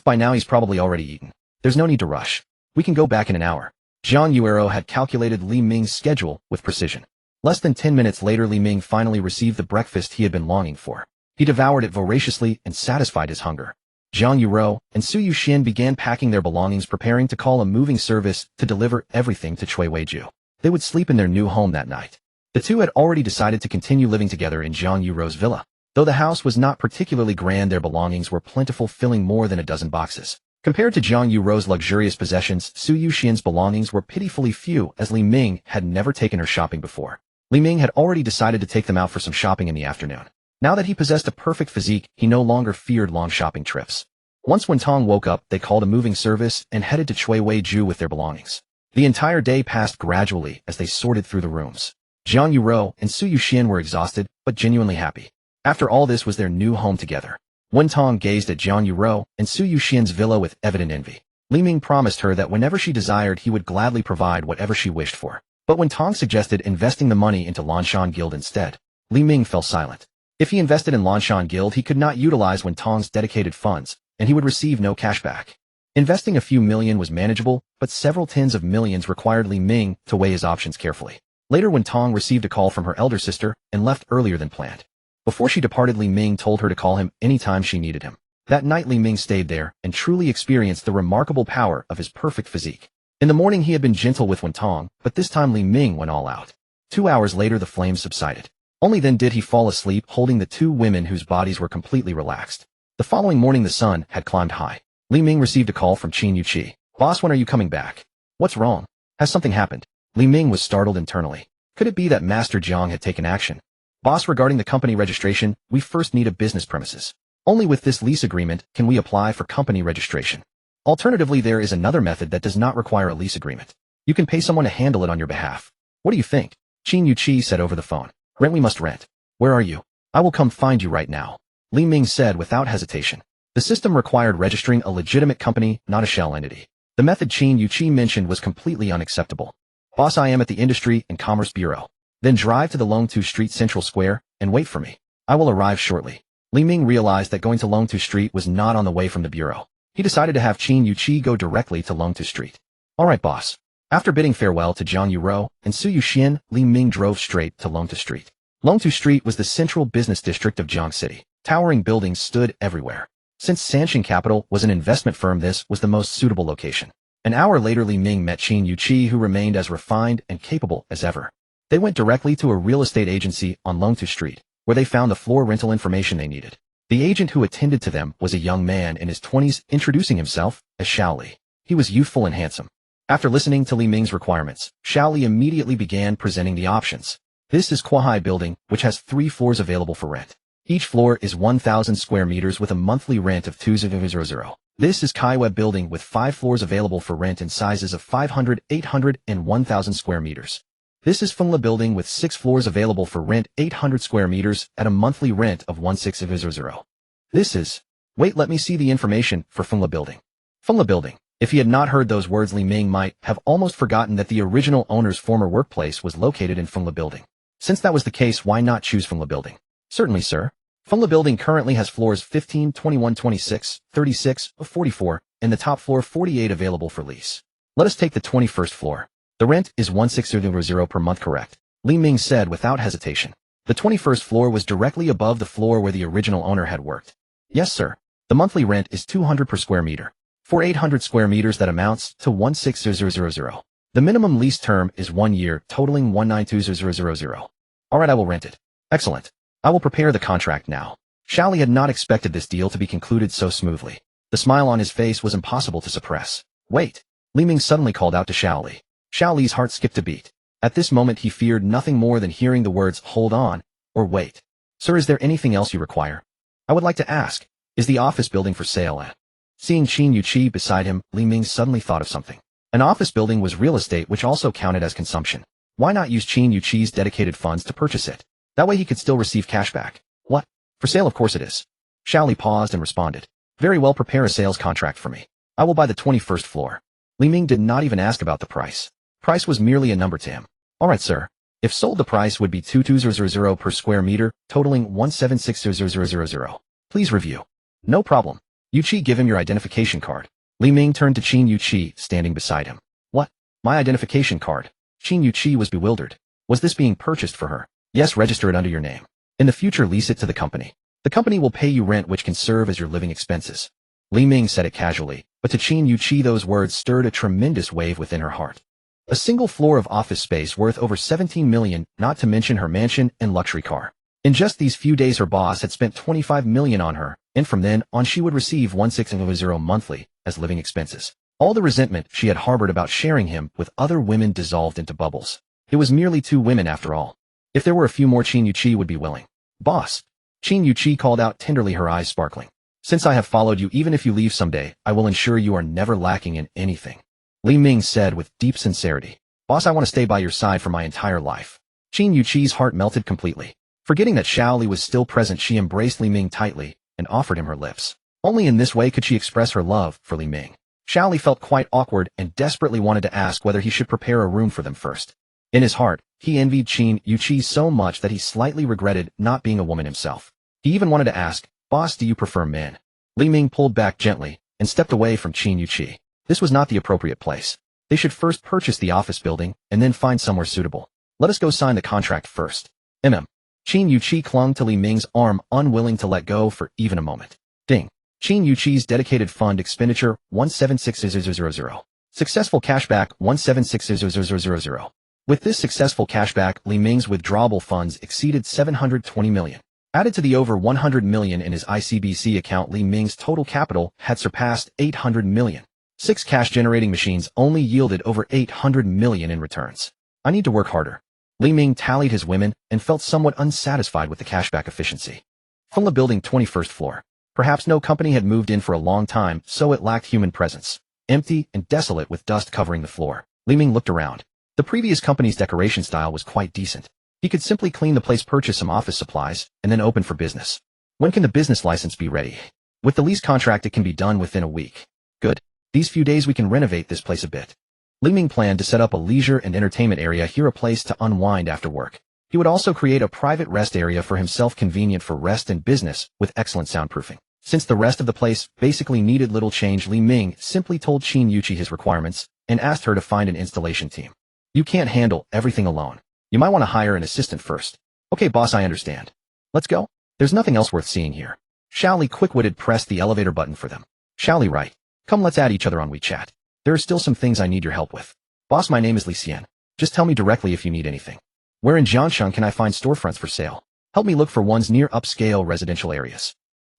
"By now he's probably already eaten. There's no need to rush. We can go back in an hour." Jiang Yuero had calculated Li Ming's schedule with precision. Less than 10 minutes later, Li Ming finally received the breakfast he had been longing for. He devoured it voraciously and satisfied his hunger. Jiang Yuero and Su Yuxian began packing their belongings, preparing to call a moving service to deliver everything to Cuiweiju. They would sleep in their new home that night. The two had already decided to continue living together in Jiang Yuero's villa. Though the house was not particularly grand, their belongings were plentiful, filling more than a dozen boxes. Compared to Jiang Yuero's luxurious possessions, Su Yuxian's belongings were pitifully few, as Li Ming had never taken her shopping before. Li Ming had already decided to take them out for some shopping in the afternoon. Now that he possessed a perfect physique, he no longer feared long shopping trips. Once Wen Tong woke up, they called a moving service and headed to Cuiweiju with their belongings. The entire day passed gradually as they sorted through the rooms. Jiang Yuero and Su Yuxian were exhausted, but genuinely happy. After all, this was their new home together. Wen Tong gazed at Jiang Yuero and Su Yuxian's villa with evident envy. Li Ming promised her that whenever she desired, he would gladly provide whatever she wished for. But when Tong suggested investing the money into Lanshan Guild instead, Li Ming fell silent. If he invested in Lanshan Guild, he could not utilize Wentong's dedicated funds, and he would receive no cash back. Investing a few million was manageable, but several tens of millions required Li Ming to weigh his options carefully. Later, Wentong received a call from her elder sister and left earlier than planned. Before she departed, Li Ming told her to call him anytime she needed him. That night, Li Ming stayed there and truly experienced the remarkable power of his perfect physique. In the morning, he had been gentle with Wentong, but this time Li Ming went all out. 2 hours later, the flames subsided. Only then did he fall asleep holding the two women whose bodies were completely relaxed. The following morning, the sun had climbed high. Li Ming received a call from Qin Yuqi. "Boss, when are you coming back? What's wrong? Has something happened?" Li Ming was startled internally. Could it be that Master Jiang had taken action? "Boss, regarding the company registration, we first need a business premises. Only with this lease agreement can we apply for company registration. Alternatively, there is another method that does not require a lease agreement. You can pay someone to handle it on your behalf. What do you think?" Qin Yuqi said over the phone. "Rent, we must rent. Where are you? I will come find you right now," Li Ming said without hesitation. The system required registering a legitimate company, not a shell entity. The method Qin Yuqi mentioned was completely unacceptable. "Boss, I am at the Industry and Commerce Bureau. Then drive to the Longtu Street Central Square and wait for me. I will arrive shortly." Li Ming realized that going to Longtu Street was not on the way from the bureau. He decided to have Qin Yuqi go directly to Longtu Street. "All right, boss." After bidding farewell to Zhang Yuro and Su Yuxian, Li Ming drove straight to Longtu Street. Longtu Street was the central business district of Jiang City. Towering buildings stood everywhere. Since Sanshin Capital was an investment firm, this was the most suitable location. An hour later, Li Ming met Qin Yuqi, who remained as refined and capable as ever. They went directly to a real estate agency on Longtu Street, where they found the floor rental information they needed. The agent who attended to them was a young man in his 20s, introducing himself as Xiao Li. He was youthful and handsome. After listening to Li Ming's requirements, Xiao Li immediately began presenting the options. "This is Kuahai Building, which has 3 floors available for rent. Each floor is 1,000 square meters with a monthly rent of 2,000. This is Kaiweb Building with 5 floors available for rent in sizes of 500, 800, and 1,000 square meters. This is Fengla Building with 6 floors available for rent 800 square meters at a monthly rent of 1,600. This is... Wait, let me see the information for Fengla Building." Fengla Building. If he had not heard those words, Li Ming might have almost forgotten that the original owner's former workplace was located in Fengla Building. Since that was the case, why not choose Fengla Building? "Certainly, sir. Fengla Building currently has floors 15, 21, 26, 36, 44, and the top floor 48 available for lease. Let us take the 21st floor. The rent is 1,600 per month, correct?" Li Ming said without hesitation. The 21st floor was directly above the floor where the original owner had worked. "Yes, sir. The monthly rent is 200 per square meter. For 800 square meters, that amounts to 1,600. The minimum lease term is 1 year, totaling 192,000. All right, I will rent it." "Excellent. I will prepare the contract now." Xiao Li had not expected this deal to be concluded so smoothly. The smile on his face was impossible to suppress. "Wait." Li Ming suddenly called out to Xiao Li. Xiao Li's heart skipped a beat. At this moment, he feared nothing more than hearing the words "hold on" or "wait." "Sir, is there anything else you require?" "I would like to ask, is the office building for sale at?" Seeing Qin Yuqi beside him, Li Ming suddenly thought of something. An office building was real estate, which also counted as consumption. Why not use Qin Yuqi's dedicated funds to purchase it? That way he could still receive cash back. "What? For sale, of course it is." Xiao Li paused and responded. "Very well, prepare a sales contract for me. I will buy the 21st floor." Li Ming did not even ask about the price. Price was merely a number to him. "All right, sir. If sold, the price would be 2,200 per square meter, totaling 176,000. Please review." "No problem." "Yuqi, give him your identification card." Li Ming turned to Qin Yuqi, standing beside him. "What? My identification card?" Qin Yuqi was bewildered. Was this being purchased for her? "Yes, register it under your name. In the future, lease it to the company. The company will pay you rent, which can serve as your living expenses." Li Ming said it casually, but to Qin Yuqi those words stirred a tremendous wave within her heart. A single floor of office space worth over 17 million, not to mention her mansion and luxury car. In just these few days, her boss had spent 25 million on her, and from then on she would receive 1,600 monthly as living expenses. All the resentment she had harbored about sharing him with other women dissolved into bubbles. It was merely 2 women after all. If there were a few more, Qin Yuqi would be willing. "Boss." Qin Yuqi called out tenderly, her eyes sparkling. "Since I have followed you, even if you leave someday, I will ensure you are never lacking in anything." Li Ming said with deep sincerity. "Boss, I want to stay by your side for my entire life." Qin Yuqi's heart melted completely. Forgetting that Xiao Li was still present, she embraced Li Ming tightly and offered him her lips. Only in this way could she express her love for Li Ming. Xiao Li felt quite awkward and desperately wanted to ask whether he should prepare a room for them first. In his heart, he envied Qin Yuqi so much that he slightly regretted not being a woman himself. He even wanted to ask, "Boss, do you prefer men?" Li Ming pulled back gently and stepped away from Qin Yuqi. This was not the appropriate place. They should first purchase the office building and then find somewhere suitable. Let us go sign the contract first. Qin Yuqi clung to Li Ming's arm, unwilling to let go for even a moment. Ding. Qin Yuqi's dedicated fund expenditure 176000. Successful cashback 176000. With this successful cashback, Li Ming's withdrawable funds exceeded 720 million. Added to the over 100 million in his ICBC account, Li Ming's total capital had surpassed 800 million. 6 cash-generating machines only yielded over 800 million in returns. I need to work harder. Li Ming tallied his women and felt somewhat unsatisfied with the cashback efficiency. From the building 21st floor. Perhaps no company had moved in for a long time, so it lacked human presence. Empty and desolate with dust covering the floor. Li Ming looked around. The previous company's decoration style was quite decent. He could simply clean the place, purchase some office supplies, and then open for business. When can the business license be ready? With the lease contract, it can be done within a week. Good. These few days we can renovate this place a bit. Li Ming planned to set up a leisure and entertainment area here, a place to unwind after work. He would also create a private rest area for himself, convenient for rest and business, with excellent soundproofing. Since the rest of the place basically needed little change, Li Ming simply told Qin Yuqi his requirements and asked her to find an installation team. You can't handle everything alone. You might want to hire an assistant first. Okay, boss, I understand. Let's go. There's nothing else worth seeing here. Xiao Li, quick-witted, pressed the elevator button for them. Xiao Li, right. Come, let's add each other on WeChat. There are still some things I need your help with. Boss, my name is Li Xian. Just tell me directly if you need anything. Where in Jiangsheng can I find storefronts for sale? Help me look for ones near upscale residential areas.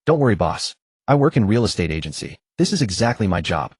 Don't worry, boss. I work in real estate agency. This is exactly my job.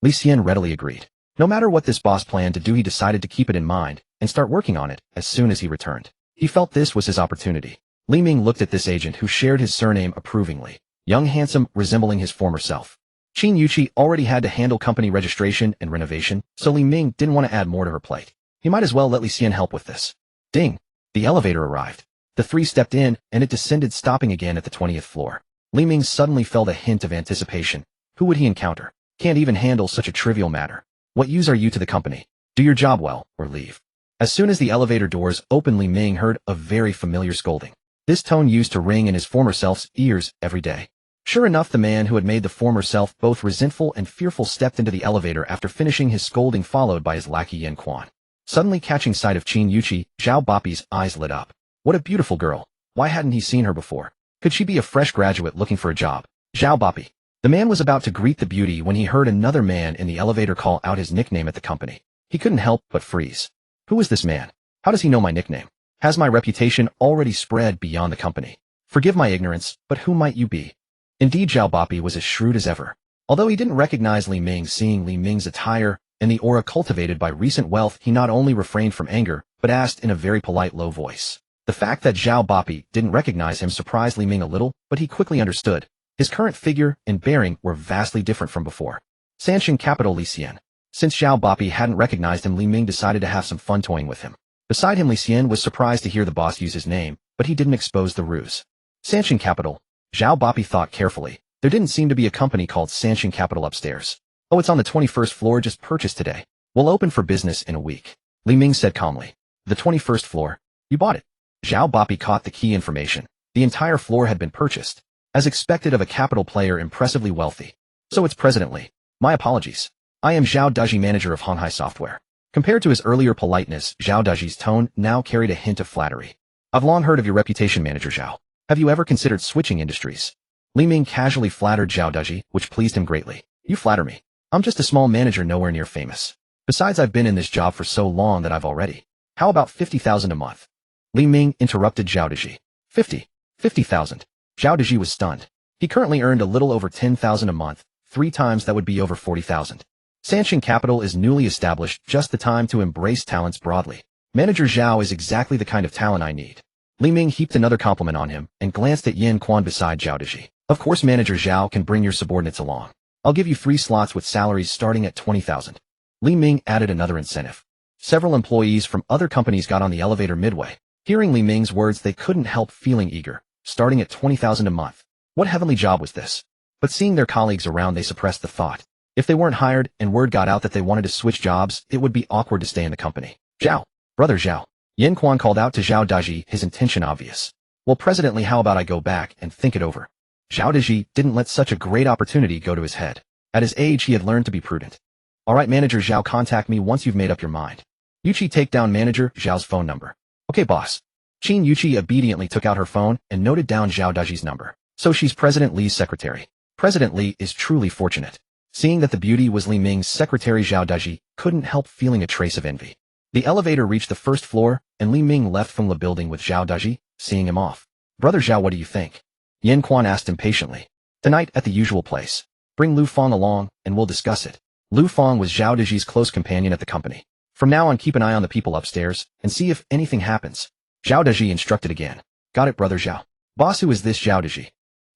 Li Xian readily agreed. No matter what this boss planned to do, he decided to keep it in mind and start working on it as soon as he returned. He felt this was his opportunity. Li Ming looked at this agent who shared his surname approvingly. Young, handsome, resembling his former self. Qin Yuqi already had to handle company registration and renovation, so Li Ming didn't want to add more to her plate. He might as well let Li Xian help with this. Ding! The elevator arrived. The three stepped in, and it descended, stopping again at the 20th floor. Li Ming suddenly felt a hint of anticipation. Who would he encounter? Can't even handle such a trivial matter. What use are you to the company? Do your job well, or leave. As soon as the elevator doors opened, Li Ming heard a very familiar scolding. This tone used to ring in his former self's ears every day. Sure enough, the man who had made the former self both resentful and fearful stepped into the elevator after finishing his scolding, followed by his lackey Yan Quan. Suddenly catching sight of Qin Yuqi, Zhao Bapi's eyes lit up. What a beautiful girl. Why hadn't he seen her before? Could she be a fresh graduate looking for a job? Zhao Bapi. The man was about to greet the beauty when he heard another man in the elevator call out his nickname at the company. He couldn't help but freeze. Who is this man? How does he know my nickname? Has my reputation already spread beyond the company? Forgive my ignorance, but who might you be? Indeed, Zhao Bapi was as shrewd as ever. Although he didn't recognize Li Ming, seeing Li Ming's attire and the aura cultivated by recent wealth, he not only refrained from anger, but asked in a very polite, low voice. The fact that Zhao Bapi didn't recognize him surprised Li Ming a little, but he quickly understood. His current figure and bearing were vastly different from before. Sansheng Capital Li Xian. Since Zhao Bapi hadn't recognized him, Li Ming decided to have some fun toying with him. Beside him, Li Xian was surprised to hear the boss use his name, but he didn't expose the ruse. Sansheng Capital. Zhao Bapi thought carefully. There didn't seem to be a company called Sansheng Capital upstairs. Oh, it's on the 21st floor, just purchased today. We'll open for business in a week. Li Ming said calmly. The 21st floor? You bought it. Zhao Bapi caught the key information. The entire floor had been purchased. As expected of a capital player impressively wealthy. So it's President Li. My apologies. I am Zhao Daji, manager of Honghai Software. Compared to his earlier politeness, Zhao Daji's tone now carried a hint of flattery. I've long heard of your reputation, Manager Zhao. Have you ever considered switching industries? Li Ming casually flattered Zhao Daji, which pleased him greatly. You flatter me. I'm just a small manager, nowhere near famous. Besides, I've been in this job for so long that I've already. How about 50,000 a month? Li Ming interrupted Zhao Daji. 50,000. Zhao Daji was stunned. He currently earned a little over 10,000 a month, 3 times that would be over 40,000. Sansheng Capital is newly established, just the time to embrace talents broadly. Manager Zhao is exactly the kind of talent I need. Li Ming heaped another compliment on him and glanced at Yan Quan beside Zhao Daji. Of course, Manager Zhao can bring your subordinates along. I'll give you 3 slots with salaries starting at 20,000. Li Ming added another incentive. Several employees from other companies got on the elevator midway. Hearing Li Ming's words, they couldn't help feeling eager. Starting at 20,000 a month. What heavenly job was this? But seeing their colleagues around, they suppressed the thought. If they weren't hired and word got out that they wanted to switch jobs, it would be awkward to stay in the company. Zhao. Brother Zhao. Yin Quan called out to Zhao Daji, his intention obvious. Well, Presidently, how about I go back and think it over? Zhao Daji didn't let such a great opportunity go to his head. At his age, he had learned to be prudent. Alright, Manager Zhao, contact me once you've made up your mind. Yuchi, take down Manager Zhao's phone number. Okay, boss. Qin Yuchi obediently took out her phone and noted down Zhao Daji's number. So she's President Li's secretary. President Li is truly fortunate. Seeing that the beauty was Li Ming's secretary, Zhao Daji couldn't help feeling a trace of envy. The elevator reached the first floor, and Li Ming left from the building with Zhao Daji, seeing him off. Brother Zhao, what do you think? Yin Quan asked impatiently. Tonight at the usual place. Bring Lu Fang along, and we'll discuss it. Lu Fang was Zhao Daji's close companion at the company. From now on, keep an eye on the people upstairs, and see if anything happens. Zhao Daji instructed again. Got it, Brother Zhao. Boss, who is this Zhao Daji?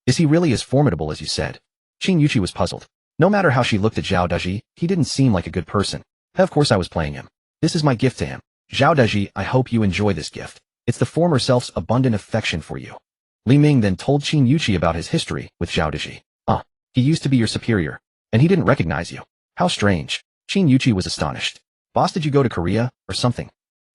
Is he really as formidable as you said? Qin Yuchi was puzzled. No matter how she looked at Zhao Daji, he didn't seem like a good person. Of course I was playing him. This is my gift to him. Zhao Daji, I hope you enjoy this gift. It's the former self's abundant affection for you. Li Ming then told Qin Yuchi about his history with Zhao Daji. He used to be your superior, and he didn't recognize you. How strange. Qin Yuchi was astonished. Boss, did you go to Korea, or something?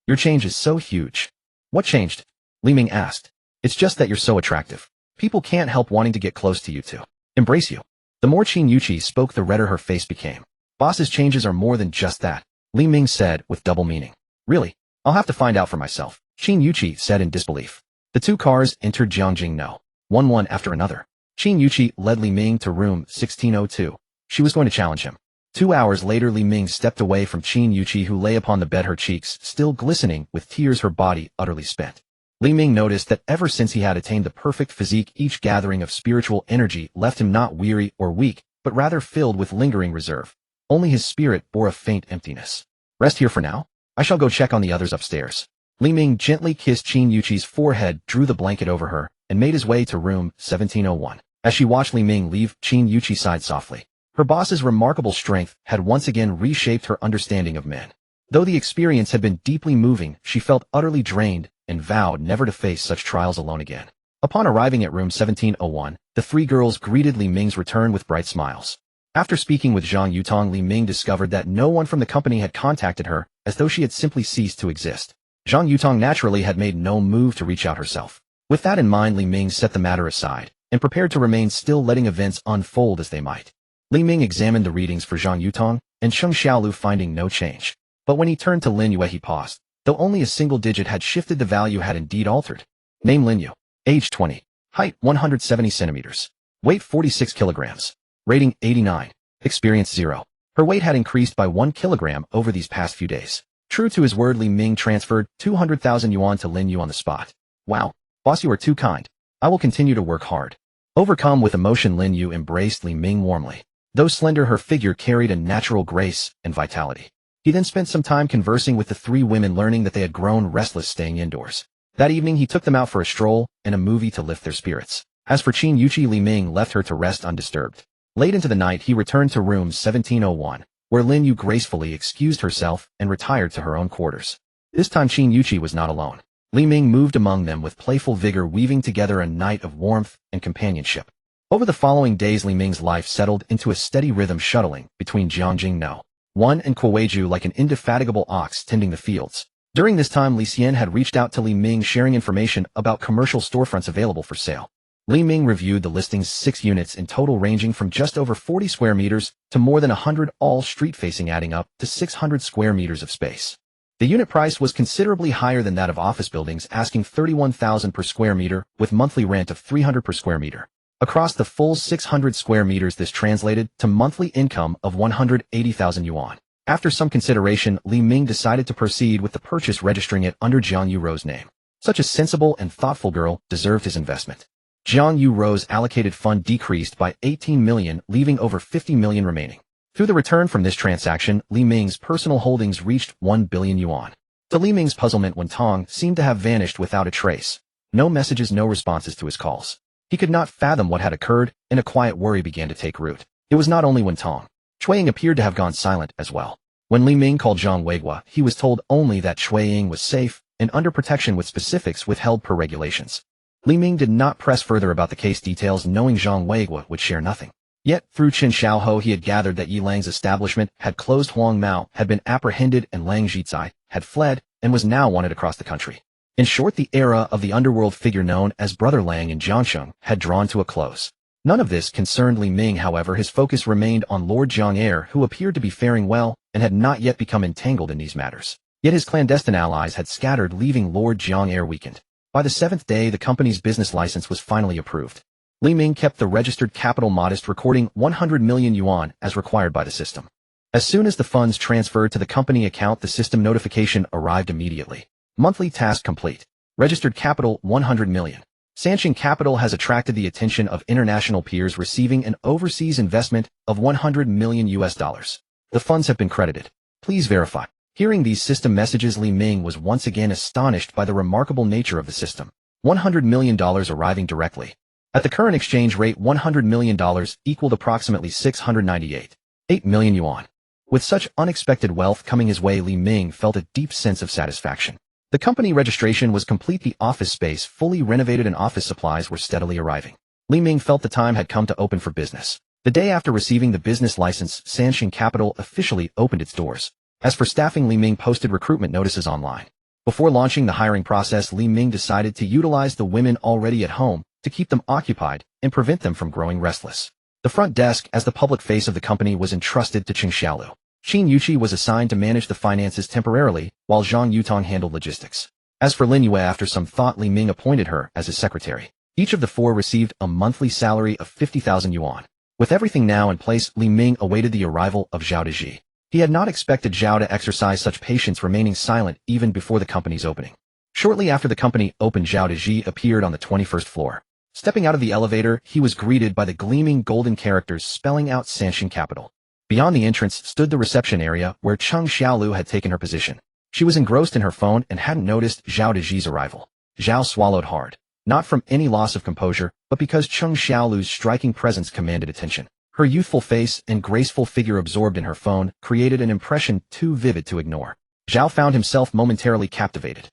Your change is so huge. What changed? Li Ming asked. It's just that you're so attractive. People can't help wanting to get close to you to embrace you. The more Qin Yuchi spoke, the redder her face became. Boss's changes are more than just that, Li Ming said with double meaning. Really? I'll have to find out for myself, Qin Yuchi said in disbelief. The two cars entered Jiangjing No. One after another. Qin Yuchi led Li Ming to room 1602. She was going to challenge him. 2 hours later, Li Ming stepped away from Qin Yuchi, who lay upon the bed, her cheeks still glistening with tears, her body utterly spent. Li Ming noticed that ever since he had attained the perfect physique, each gathering of spiritual energy left him not weary or weak, but rather filled with lingering reserve. Only his spirit bore a faint emptiness. Rest here for now. I shall go check on the others upstairs. Li Ming gently kissed Qin Yuchi's forehead, drew the blanket over her, and made his way to room 1701. As she watched Li Ming leave, Qin Yuchi sighed softly. Her boss's remarkable strength had once again reshaped her understanding of men. Though the experience had been deeply moving, she felt utterly drained and vowed never to face such trials alone again. Upon arriving at room 1701, the three girls greeted Li Ming's return with bright smiles. After speaking with Zhang Yutong, Li Ming discovered that no one from the company had contacted her, as though she had simply ceased to exist. Zhang Yutong naturally had made no move to reach out herself. With that in mind, Li Ming set the matter aside and prepared to remain still, letting events unfold as they might. Li Ming examined the readings for Zhang Yutong and Sheng Xiaolu, finding no change. But when he turned to Lin Yue, he paused. Though only a single digit had shifted, the value had indeed altered. Name: Lin Yue. Age 20. Height 170 centimeters. Weight 46 kilograms. Rating 89. Experience 0. Her weight had increased by 1 kilogram over these past few days. True to his word, Li Ming transferred 200,000 yuan to Lin Yue on the spot. Wow. Boss, you are too kind. I will continue to work hard. Overcome with emotion, Lin Yue embraced Li Ming warmly. Though slender, her figure carried a natural grace and vitality. He then spent some time conversing with the three women, learning that they had grown restless staying indoors. That evening, he took them out for a stroll and a movie to lift their spirits. As for Qin Yuchi, Li Ming left her to rest undisturbed. Late into the night, he returned to room 1701, where Lin Yue gracefully excused herself and retired to her own quarters. This time, Qin Yuchi was not alone. Li Ming moved among them with playful vigor, weaving together a night of warmth and companionship. Over the following days, Li Ming's life settled into a steady rhythm, shuttling between Jiangjing No. 1 and Kuweiju like an indefatigable ox tending the fields. During this time, Li Xian had reached out to Li Ming, sharing information about commercial storefronts available for sale. Li Ming reviewed the listings, 6 units in total, ranging from just over 40 square meters to more than 100, all street-facing, adding up to 600 square meters of space. The unit price was considerably higher than that of office buildings, asking 31,000 per square meter, with monthly rent of 300 per square meter. Across the full 600 square meters, this translated to monthly income of 180,000 yuan. After some consideration, Li Ming decided to proceed with the purchase, registering it under Jiang Yuro's name. Such a sensible and thoughtful girl deserved his investment. Jiang Yuro's allocated fund decreased by 18 million, leaving over 50 million remaining. Through the return from this transaction, Li Ming's personal holdings reached 1 billion yuan. To Li Ming's puzzlement, Wen Tong seemed to have vanished without a trace. No messages, no responses to his calls. He could not fathom what had occurred, and a quiet worry began to take root. It was not only Wen Tong. Cui Ying appeared to have gone silent as well. When Li Ming called Zhang Weiguo, he was told only that Cui Ying was safe and under protection, with specifics withheld per regulations. Li Ming did not press further about the case details, knowing Zhang Weiguo would share nothing. Yet, through Chen Xiaoho he had gathered that Yi Lang's establishment had closed. Huang Mao had been apprehended and Lang Zhizai had fled and was now wanted across the country. In short, the era of the underworld figure known as Brother Lang in Jiangsheng had drawn to a close. None of this concerned Li Ming, however. His focus remained on Lord Jiang Er, who appeared to be faring well and had not yet become entangled in these matters. Yet his clandestine allies had scattered, leaving Lord Jiang Er weakened. By the 7th day, the company's business license was finally approved. Li Ming kept the registered capital modest, recording 100 million yuan as required by the system. As soon as the funds transferred to the company account, the system notification arrived immediately. Monthly task complete. Registered capital 100 million. Sansheng Capital has attracted the attention of international peers, receiving an overseas investment of 100 million US dollars. The funds have been credited. Please verify. Hearing these system messages, Li Ming was once again astonished by the remarkable nature of the system. $100 million arriving directly. At the current exchange rate, $100 million equaled approximately 698.8 million yuan. With such unexpected wealth coming his way, Li Ming felt a deep sense of satisfaction. The company registration was complete, the office space fully renovated, and office supplies were steadily arriving. Li Ming felt the time had come to open for business. The day after receiving the business license, Sansheng Capital officially opened its doors. As for staffing, Li Ming posted recruitment notices online. Before launching the hiring process, Li Ming decided to utilize the women already at home to keep them occupied and prevent them from growing restless. The front desk, as the public face of the company, was entrusted to Qin Xiaolu. Qin Yuqi was assigned to manage the finances temporarily, while Zhang Yutong handled logistics. As for Lin Yue, after some thought, Li Ming appointed her as his secretary. Each of the four received a monthly salary of 50,000 yuan. With everything now in place, Li Ming awaited the arrival of Zhao Deji. He had not expected Zhao to exercise such patience, remaining silent even before the company's opening. Shortly after the company opened, Zhao Deji appeared on the 21st floor. Stepping out of the elevator, he was greeted by the gleaming golden characters spelling out Sansheng Capital. Beyond the entrance stood the reception area where Cheng Xiaolu had taken her position. She was engrossed in her phone and hadn't noticed Zhao Deji's arrival. Zhao swallowed hard, not from any loss of composure, but because Cheng Xiaolu's striking presence commanded attention. Her youthful face and graceful figure absorbed in her phone created an impression too vivid to ignore. Zhao found himself momentarily captivated.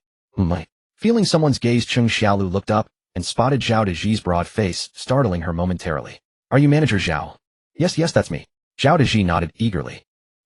Feeling someone's gaze, Cheng Xiaolu looked up and spotted Zhao Deji's broad face, startling her momentarily. "Are you Manager Zhao?" Yes, that's me." Zhao Deji nodded eagerly.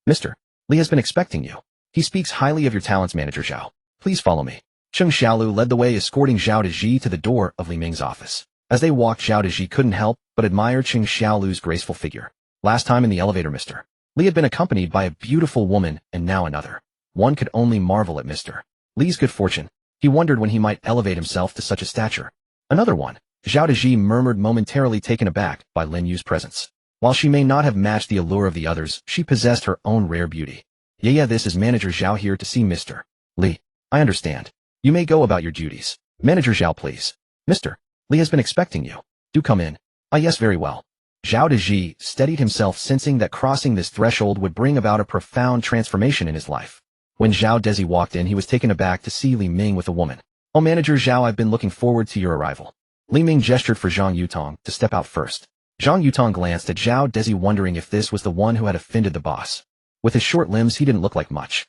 "Mr. Li has been expecting you. He speaks highly of your talents, Manager Zhao. Please follow me." Cheng Xiaolu led the way, escorting Zhao Deji to the door of Li Ming's office. As they walked, Zhao Deji couldn't help but admire Cheng Xiaolu's graceful figure. Last time in the elevator, Mr. Li had been accompanied by a beautiful woman, and now another. One could only marvel at Mr. Li's good fortune. He wondered when he might elevate himself to such a stature. Another one, Zhao Deji murmured, momentarily taken aback by Lin Yu's presence. While she may not have matched the allure of the others, she possessed her own rare beauty. Yeah, this is Manager Zhao here to see Mr. Li. I understand. You may go about your duties. Manager Zhao, please. Mr. Li has been expecting you. Do come in. Ah, yes, very well. Zhao Deji steadied himself, sensing that crossing this threshold would bring about a profound transformation in his life. When Zhao Deji walked in, he was taken aback to see Li Ming with a woman. "Oh, Manager Zhao, I've been looking forward to your arrival." Li Ming gestured for Zhang Yutong to step out first. Zhang Yutong glanced at Zhao Deji, wondering if this was the one who had offended the boss. With his short limbs, he didn't look like much.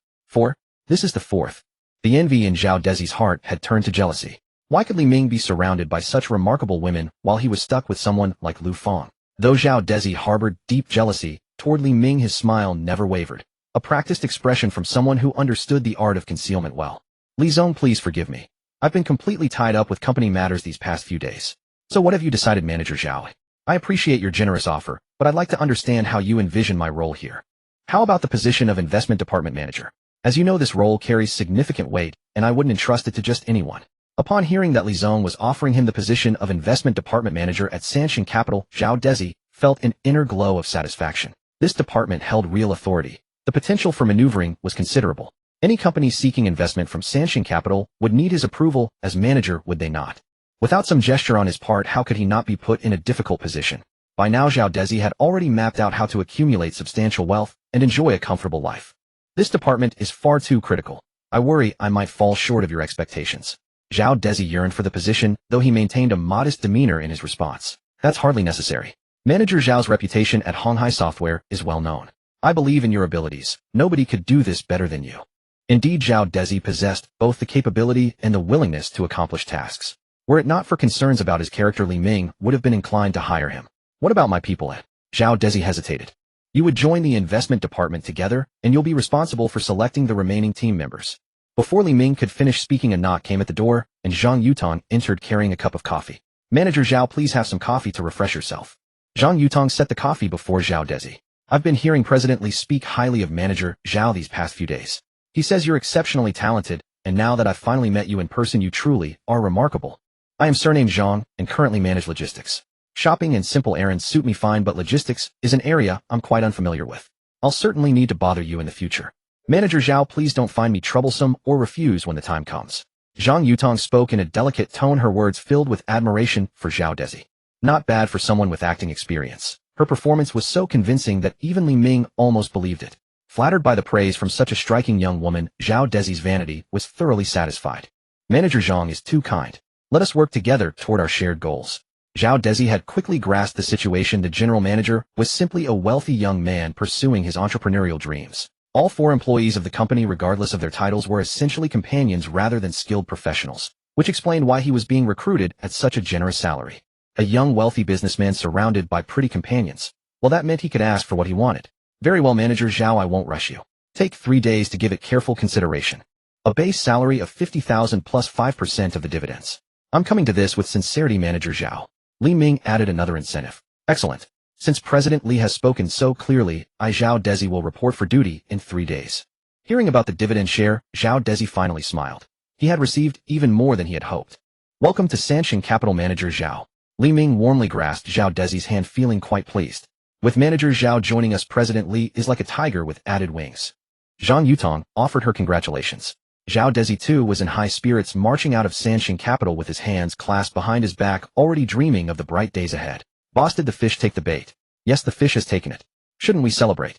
This is the fourth. The envy in Zhao Deji's heart had turned to jealousy. Why could Li Ming be surrounded by such remarkable women while he was stuck with someone like Lu Fang? Though Zhao Deji harbored deep jealousy toward Li Ming, his smile never wavered, a practiced expression from someone who understood the art of concealment well. "Li Zong, please forgive me. I've been completely tied up with company matters these past few days. So what have you decided, Manager Zhao? I appreciate your generous offer, but I'd like to understand how you envision my role here. How about the position of Investment Department Manager? As you know, this role carries significant weight, and I wouldn't entrust it to just anyone." Upon hearing that Li Zong was offering him the position of Investment Department Manager at Sansheng Capital, Zhao Deji felt an inner glow of satisfaction. This department held real authority. The potential for maneuvering was considerable. Any company seeking investment from Sansheng Capital would need his approval as manager, would they not? Without some gesture on his part, how could he not be put in a difficult position? By now, Zhao Deji had already mapped out how to accumulate substantial wealth and enjoy a comfortable life. "This department is far too critical. I worry I might fall short of your expectations." Zhao Deji yearned for the position, though he maintained a modest demeanor in his response. "That's hardly necessary. Manager Zhao's reputation at Honghai Software is well known. I believe in your abilities. Nobody could do this better than you." Indeed, Zhao Deji possessed both the capability and the willingness to accomplish tasks. Were it not for concerns about his character, Li Ming would have been inclined to hire him. "What about my people at Zhao Dezi hesitated. You would join the investment department together, and you'll be responsible for selecting the remaining team members. Before Li Ming could finish speaking, a knock came at the door, and Zhang Yutong entered carrying a cup of coffee. Manager Zhao, please have some coffee to refresh yourself. Zhang Yutong set the coffee before Zhao Dezi. I've been hearing President Li speak highly of Manager Zhao these past few days. He says you're exceptionally talented, and now that I've finally met you in person, you truly are remarkable. I am surnamed Zhang, and currently manage logistics. Shopping and simple errands suit me fine, but logistics is an area I'm quite unfamiliar with. I'll certainly need to bother you in the future. Manager Zhao, please don't find me troublesome or refuse when the time comes. Zhang Yutong spoke in a delicate tone, her words filled with admiration for Zhao Dezi. Not bad for someone with acting experience. Her performance was so convincing that even Li Ming almost believed it. Flattered by the praise from such a striking young woman, Zhao Dezi's vanity was thoroughly satisfied. Manager Zhang is too kind. Let us work together toward our shared goals. Zhao Dezi had quickly grasped the situation. The general manager was simply a wealthy young man pursuing his entrepreneurial dreams. All 4 employees of the company, regardless of their titles, were essentially companions rather than skilled professionals, which explained why he was being recruited at such a generous salary. A young wealthy businessman surrounded by pretty companions. Well, that meant he could ask for what he wanted. Very well, Manager Zhao, I won't rush you. Take 3 days to give it careful consideration. A base salary of 50,000 plus 5% of the dividends. I'm coming to this with sincerity, Manager Zhao. Li Ming added another incentive. Excellent. Since President Li has spoken so clearly, I, Zhao Dezi, will report for duty in 3 days. Hearing about the dividend share, Zhao Dezi finally smiled. He had received even more than he had hoped. Welcome to Sansheng Capital, Manager Zhao. Li Ming warmly grasped Zhao Dezi's hand, feeling quite pleased. With Manager Zhao joining us, President Li is like a tiger with added wings. Zhang Yutong offered her congratulations. Zhao Dezi too was in high spirits, marching out of Sansheng Capital with his hands clasped behind his back, already dreaming of the bright days ahead. Boss, did the fish take the bait? Yes, the fish has taken it. Shouldn't we celebrate?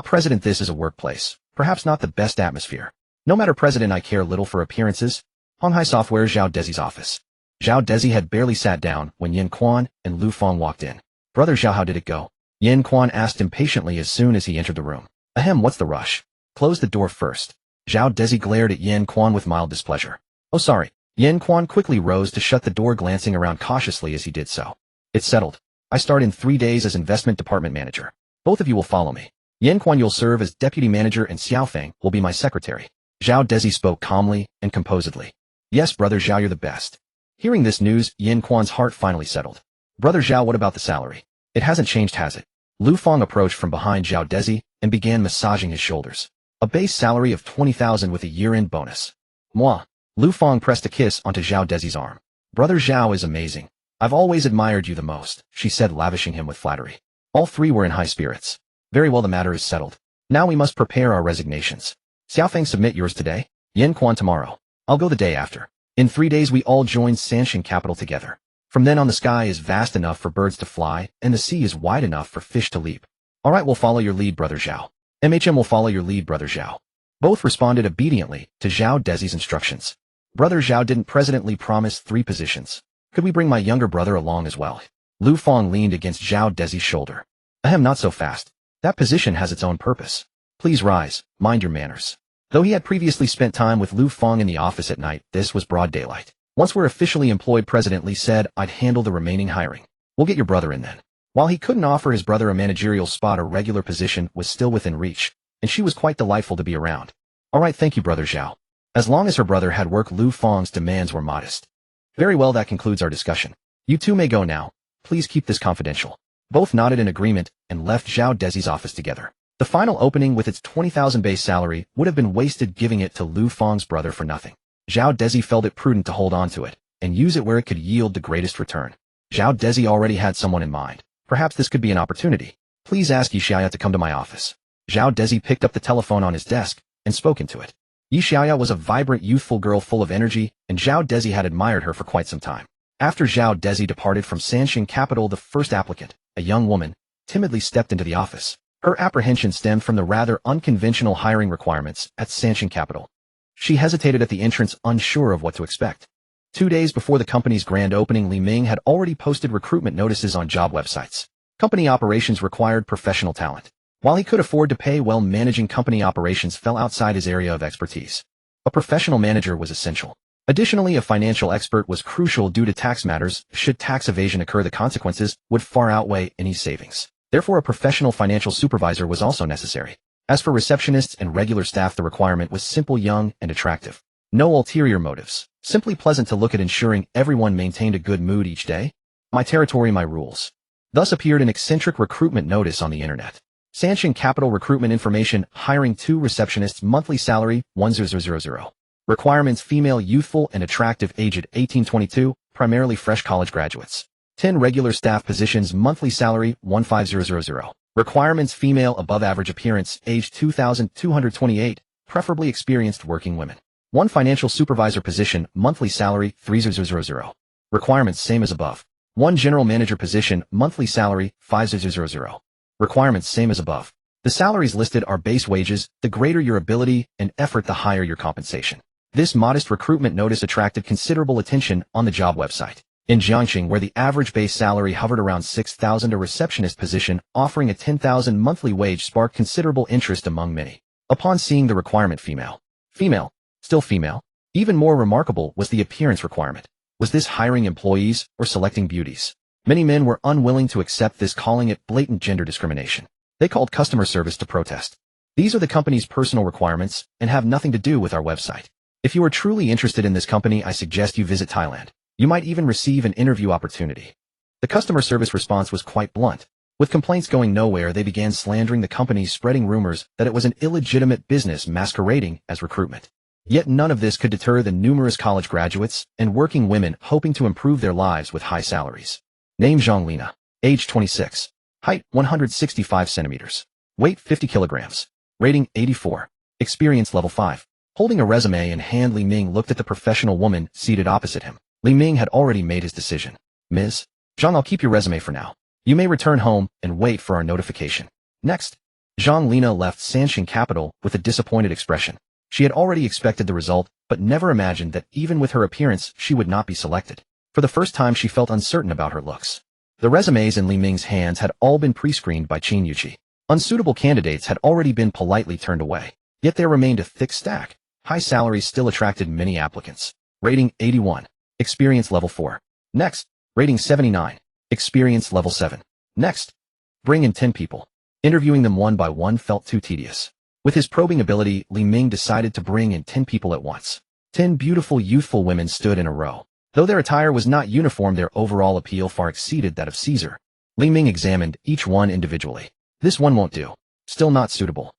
President, this is a workplace. Perhaps not the best atmosphere. No matter, President, I care little for appearances. Honghai Software, Zhao Dezi's office. Zhao Dezi had barely sat down when Yin Quan and Lu Fang walked in. Brother Zhao, how did it go? Yin Quan asked impatiently as soon as he entered the room. Ahem, what's the rush? Close the door first. Zhao Dezi glared at Yin Quan with mild displeasure. Oh, sorry. Yin Quan quickly rose to shut the door, glancing around cautiously as he did so. It's settled. I start in 3 days as investment department manager. Both of you will follow me. Yin Quan, you'll serve as deputy manager, and Xiao Feng will be my secretary. Zhao Dezi spoke calmly and composedly. Yes, Brother Zhao, you're the best. Hearing this news, Yin Quan's heart finally settled. Brother Zhao, what about the salary? It hasn't changed, has it? Lu Fang approached from behind Zhao Dezi and began massaging his shoulders. A base salary of 20,000 with a year-end bonus. Moi. Lu Fang pressed a kiss onto Zhao Dezi's arm. Brother Zhao is amazing. I've always admired you the most, she said, lavishing him with flattery. All 3 were in high spirits. Very well, the matter is settled. Now we must prepare our resignations. Xiao Feng, submit yours today. Yin Quan tomorrow. I'll go the day after. In 3 days we all join Sansheng Capital together. From then on, the sky is vast enough for birds to fly, and the sea is wide enough for fish to leap. All right, we'll follow your lead, Brother Zhao. MHM will follow your lead, Brother Zhao. Both responded obediently to Zhao Dezi's instructions. Brother Zhao, didn't President Li promise 3 positions? Could we bring my younger brother along as well? Lu Fang leaned against Zhao Dezi's shoulder. Ahem, not so fast. That position has its own purpose. Please rise, mind your manners. Though he had previously spent time with Lu Fang in the office at night, this was broad daylight. Once we're officially employed, President Li said, I'd handle the remaining hiring. We'll get your brother in then. While he couldn't offer his brother a managerial spot, a regular position was still within reach, and she was quite delightful to be around. All right, thank you, Brother Zhao. As long as her brother had work, Lu Fang's demands were modest. Very well, that concludes our discussion. You two may go now. Please keep this confidential. Both nodded in agreement and left Zhao Dezi's office together. The final opening with its 20,000 base salary would have been wasted giving it to Lu Fang's brother for nothing. Zhao Dezi felt it prudent to hold on to it and use it where it could yield the greatest return. Zhao Dezi already had someone in mind. Perhaps this could be an opportunity. Please ask Yi Xiaoya to come to my office. Zhao Dezi picked up the telephone on his desk and spoke into it. Yi Xiaoya was a vibrant, youthful girl full of energy, and Zhao Dezi had admired her for quite some time. After Zhao Dezi departed from Sansheng Capital, the first applicant, a young woman, timidly stepped into the office. Her apprehension stemmed from the rather unconventional hiring requirements at Sansheng Capital. She hesitated at the entrance, unsure of what to expect. 2 days before the company's grand opening, Li Ming had already posted recruitment notices on job websites. Company operations required professional talent. While he could afford to pay well, managing company operations fell outside his area of expertise. A professional manager was essential. Additionally, a financial expert was crucial due to tax matters. Should tax evasion occur, the consequences would far outweigh any savings. Therefore, a professional financial supervisor was also necessary. As for receptionists and regular staff, the requirement was simple, young, and attractive. No ulterior motives. Simply pleasant to look at, ensuring everyone maintained a good mood each day. My territory, my rules. Thus appeared an eccentric recruitment notice on the internet. Sanshin Capital recruitment information, hiring 2 receptionists, monthly salary, 10,000. Requirements, female, youthful, and attractive, aged 18-22, primarily fresh college graduates. 10 regular staff positions, monthly salary, 15,000. Requirements, female, above average appearance, age 2,228, preferably experienced working women. 1 financial supervisor position, monthly salary, 3,000. Requirements, same as above. 1 general manager position, monthly salary, 5,000. Requirements, same as above. The salaries listed are base wages. The greater your ability and effort, the higher your compensation. This modest recruitment notice attracted considerable attention on the job website. In Jiangxing, where the average base salary hovered around 6,000, a receptionist position offering a 10,000 monthly wage sparked considerable interest among many. Upon seeing the requirement, female, still female, even more remarkable was the appearance requirement. Was this hiring employees or selecting beauties? Many men were unwilling to accept this, calling it blatant gender discrimination. They called customer service to protest. These are the company's personal requirements and have nothing to do with our website. If you are truly interested in this company, I suggest you visit Thailand. You might even receive an interview opportunity. The customer service response was quite blunt. With complaints going nowhere, they began slandering the company, spreading rumors that it was an illegitimate business masquerading as recruitment. Yet none of this could deter the numerous college graduates and working women hoping to improve their lives with high salaries. Name: Zhang Lina. Age 26. Height 165 centimeters. Weight 50 kilograms. Rating 84. Experience level 5. Holding a resume in hand, Li Ming looked at the professional woman seated opposite him. Li Ming had already made his decision. Ms. Zhang, I'll keep your resume for now. You may return home and wait for our notification. Next. Zhang Lina left Sanshin Capital with a disappointed expression. She had already expected the result, but never imagined that even with her appearance, she would not be selected. For the first time, she felt uncertain about her looks. The resumes in Li Ming's hands had all been pre-screened by Qin Yuqi. Unsuitable candidates had already been politely turned away. Yet there remained a thick stack. High salaries still attracted many applicants. Rating 81. Experience level 4. Next. Rating 79. Experience level 7. Next. Bring in 10 people. Interviewing them one by one felt too tedious. With his probing ability, Li Ming decided to bring in 10 people at once. 10 beautiful, youthful women stood in a row. Though their attire was not uniform, their overall appeal far exceeded that of Caesar. Li Ming examined each one individually. This one won't do. Still not suitable.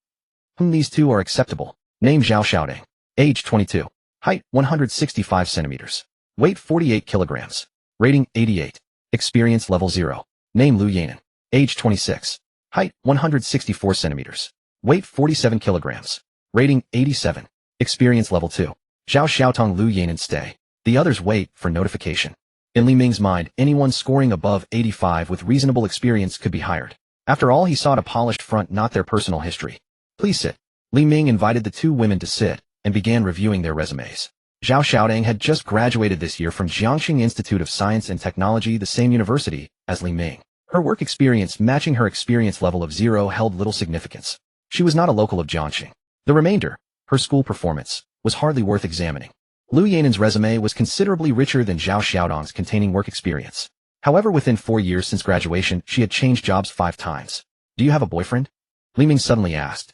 These 2 are acceptable. Name: Zhao Xiaoding. Age 22. Height 165 centimeters. Weight 48 kilograms. Rating 88. Experience level 0. Name: Lu Yanan. Age 26. Height 164 centimeters. Weight 47 kilograms. Rating 87. Experience level 2. Zhao Xiaotong. Lu Yanan stay. The others wait for notification. In Li Ming's mind, anyone scoring above 85 with reasonable experience could be hired. After all, he sought a polished front, not their personal history. Please sit. Li Ming invited the 2 women to sit and began reviewing their resumes. Zhao Xiaoding had just graduated this year from Jiangxing Institute of Science and Technology, the same university as Li Ming. Her work experience matching her experience level of 0 held little significance. She was not a local of Jiangxing. The remainder, her school performance, was hardly worth examining. Lu Yanan's resume was considerably richer than Zhao Xiaodong's, containing work experience. However, within 4 years since graduation, she had changed jobs 5 times. Do you have a boyfriend? Li Ming suddenly asked.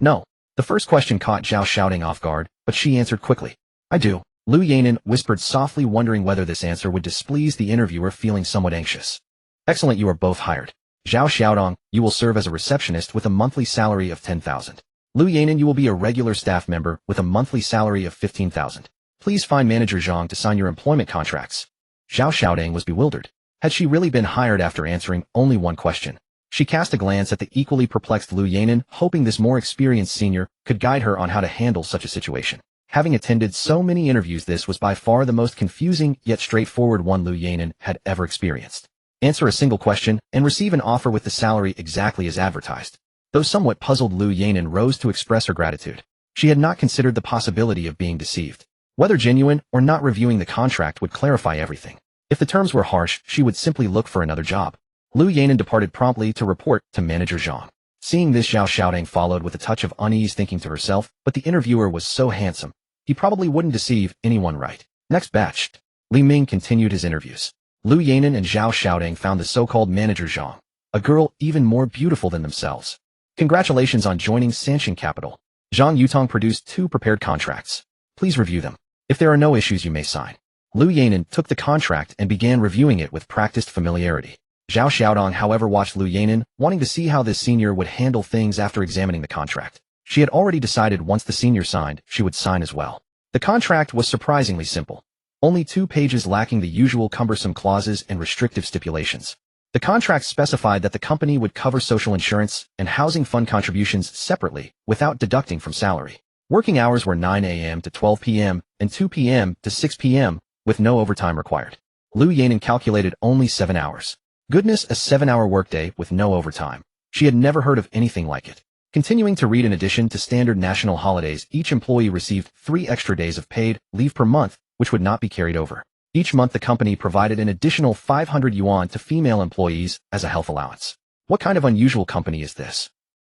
No. The first question caught Zhao Xiaoding off guard, but she answered quickly. I do. Lu Yanan whispered softly, wondering whether this answer would displease the interviewer, feeling somewhat anxious. Excellent, you are both hired. Zhao Xiaodong, you will serve as a receptionist with a monthly salary of 10,000. Lu Yanan, you will be a regular staff member with a monthly salary of 15,000. Please find Manager Zhang to sign your employment contracts. Zhao Xiaoding was bewildered. Had she really been hired after answering only one question? She cast a glance at the equally perplexed Lu Yanan, hoping this more experienced senior could guide her on how to handle such a situation. Having attended so many interviews, this was by far the most confusing yet straightforward one Lu Yanan had ever experienced. Answer a single question and receive an offer with the salary exactly as advertised. Though somewhat puzzled, Lu Yanan rose to express her gratitude. She had not considered the possibility of being deceived. Whether genuine or not, reviewing the contract would clarify everything. If the terms were harsh, she would simply look for another job. Lu Yanan departed promptly to report to Manager Zhang. Seeing this, Zhao Xiaoding followed with a touch of unease, thinking to herself, but the interviewer was so handsome. He probably wouldn't deceive anyone, right? Next batch. Li Ming continued his interviews. Lu Yanan and Zhao Xiaoding found the so-called Manager Zhang. a girl even more beautiful than themselves. Congratulations on joining Sanshin Capital. Zhang Yutong produced 2 prepared contracts. Please review them. If there are no issues, you may sign. Lu Yanan took the contract and began reviewing it with practiced familiarity. Zhao Xiaodong, however, watched Lu Yanan, wanting to see how this senior would handle things after examining the contract. She had already decided once the senior signed, she would sign as well. The contract was surprisingly simple. Only 2 pages lacking the usual cumbersome clauses and restrictive stipulations. The contract specified that the company would cover social insurance and housing fund contributions separately, without deducting from salary. Working hours were 9 a.m. to 12 p.m. and 2 p.m. to 6 p.m., with no overtime required. Lu Yanan calculated only 7 hours. Goodness, a 7-hour workday with no overtime. She had never heard of anything like it. Continuing to read, in addition to standard national holidays, each employee received 3 extra days of paid leave per month, which would not be carried over. Each month the company provided an additional 500 yuan to female employees as a health allowance. What kind of unusual company is this?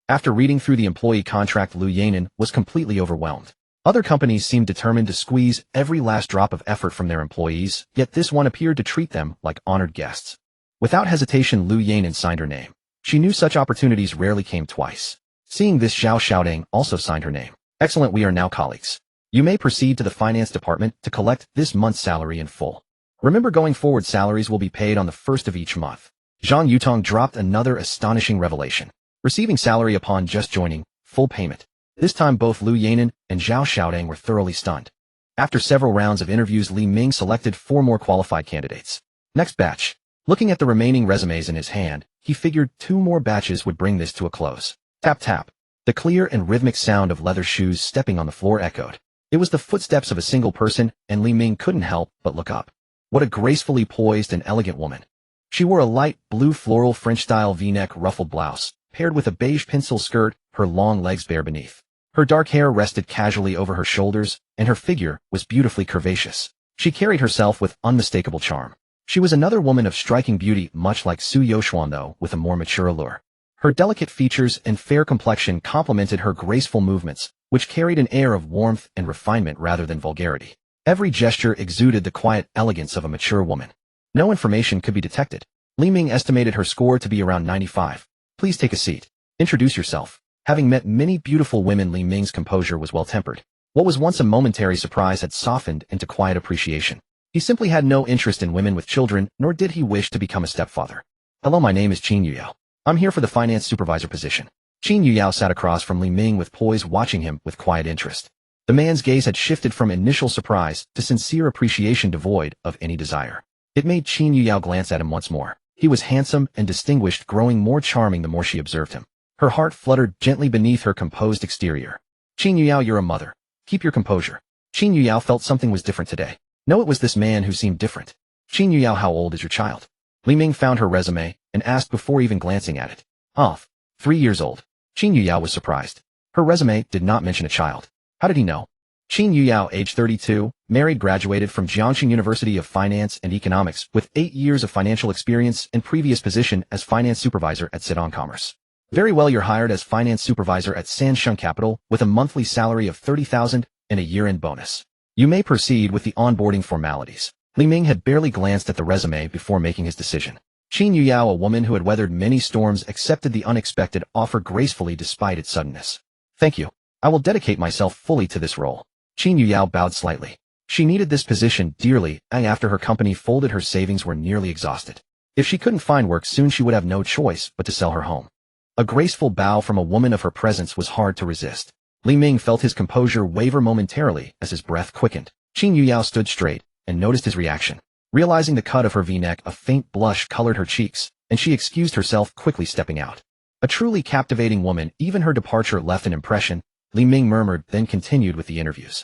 After reading through the employee contract, Lu Yanan was completely overwhelmed. Other companies seemed determined to squeeze every last drop of effort from their employees, yet this one appeared to treat them like honored guests. Without hesitation, Lu Yanan signed her name. She knew such opportunities rarely came twice. Seeing this, Zhao Xiaodong also signed her name. Excellent, we are now colleagues. You may proceed to the finance department to collect this month's salary in full. Remember, going forward, salaries will be paid on the 1st of each month. Zhang Yutong dropped another astonishing revelation. Receiving salary upon just joining, full payment. This time both Lu Yanan and Zhao Xiaodong were thoroughly stunned. After several rounds of interviews, Li Ming selected 4 more qualified candidates. Next batch. Looking at the remaining resumes in his hand, he figured 2 more batches would bring this to a close. Tap tap. The clear and rhythmic sound of leather shoes stepping on the floor echoed. It was the footsteps of a single person, and Li Ming couldn't help but look up. What a gracefully poised and elegant woman. She wore a light blue floral French-style V-neck ruffled blouse, paired with a beige pencil skirt, her long legs bare beneath. Her dark hair rested casually over her shoulders, and her figure was beautifully curvaceous. She carried herself with unmistakable charm. She was another woman of striking beauty, much like Su Youxuan, though with a more mature allure. Her delicate features and fair complexion complemented her graceful movements, which carried an air of warmth and refinement rather than vulgarity. Every gesture exuded the quiet elegance of a mature woman. No information could be detected. Li Ming estimated her score to be around 95. Please take a seat. Introduce yourself. Having met many beautiful women, Li Ming's composure was well-tempered. What was once a momentary surprise had softened into quiet appreciation. He simply had no interest in women with children, nor did he wish to become a stepfather. Hello, my name is Qin Yuyao. I'm here for the finance supervisor position. Qin Yuyao sat across from Li Ming with poise, watching him with quiet interest. The man's gaze had shifted from initial surprise to sincere appreciation devoid of any desire. It made Qin Yuyao glance at him once more. He was handsome and distinguished, growing more charming the more she observed him. Her heart fluttered gently beneath her composed exterior. Qin Yuyao, you're a mother. Keep your composure. Qin Yuyao felt something was different today. No, it was this man who seemed different. Qin Yuyao, how old is your child? Li Ming found her resume and asked before even glancing at it. 3 years old. Qin Yuyao was surprised. Her resume did not mention a child. How did he know? Qin Yuyao, age 32, married, graduated from Jiangxing University of Finance and Economics with 8 years of financial experience and previous position as finance supervisor at Sidong Commerce. Very well, you're hired as finance supervisor at Sanshin Capital with a monthly salary of 30,000 and a year-end bonus. You may proceed with the onboarding formalities. Li Ming had barely glanced at the resume before making his decision. Qin Yuyao, a woman who had weathered many storms, accepted the unexpected offer gracefully despite its suddenness. Thank you. I will dedicate myself fully to this role. Qin Yuyao bowed slightly. She needed this position dearly, and after her company folded, her savings were nearly exhausted. If she couldn't find work soon, she would have no choice but to sell her home. A graceful bow from a woman of her presence was hard to resist. Li Ming felt his composure waver momentarily as his breath quickened. Qin Yuyao stood straight and noticed his reaction. Realizing the cut of her V-neck, a faint blush colored her cheeks, and she excused herself, quickly stepping out. A truly captivating woman, even her departure left an impression, Li Ming murmured, then continued with the interviews.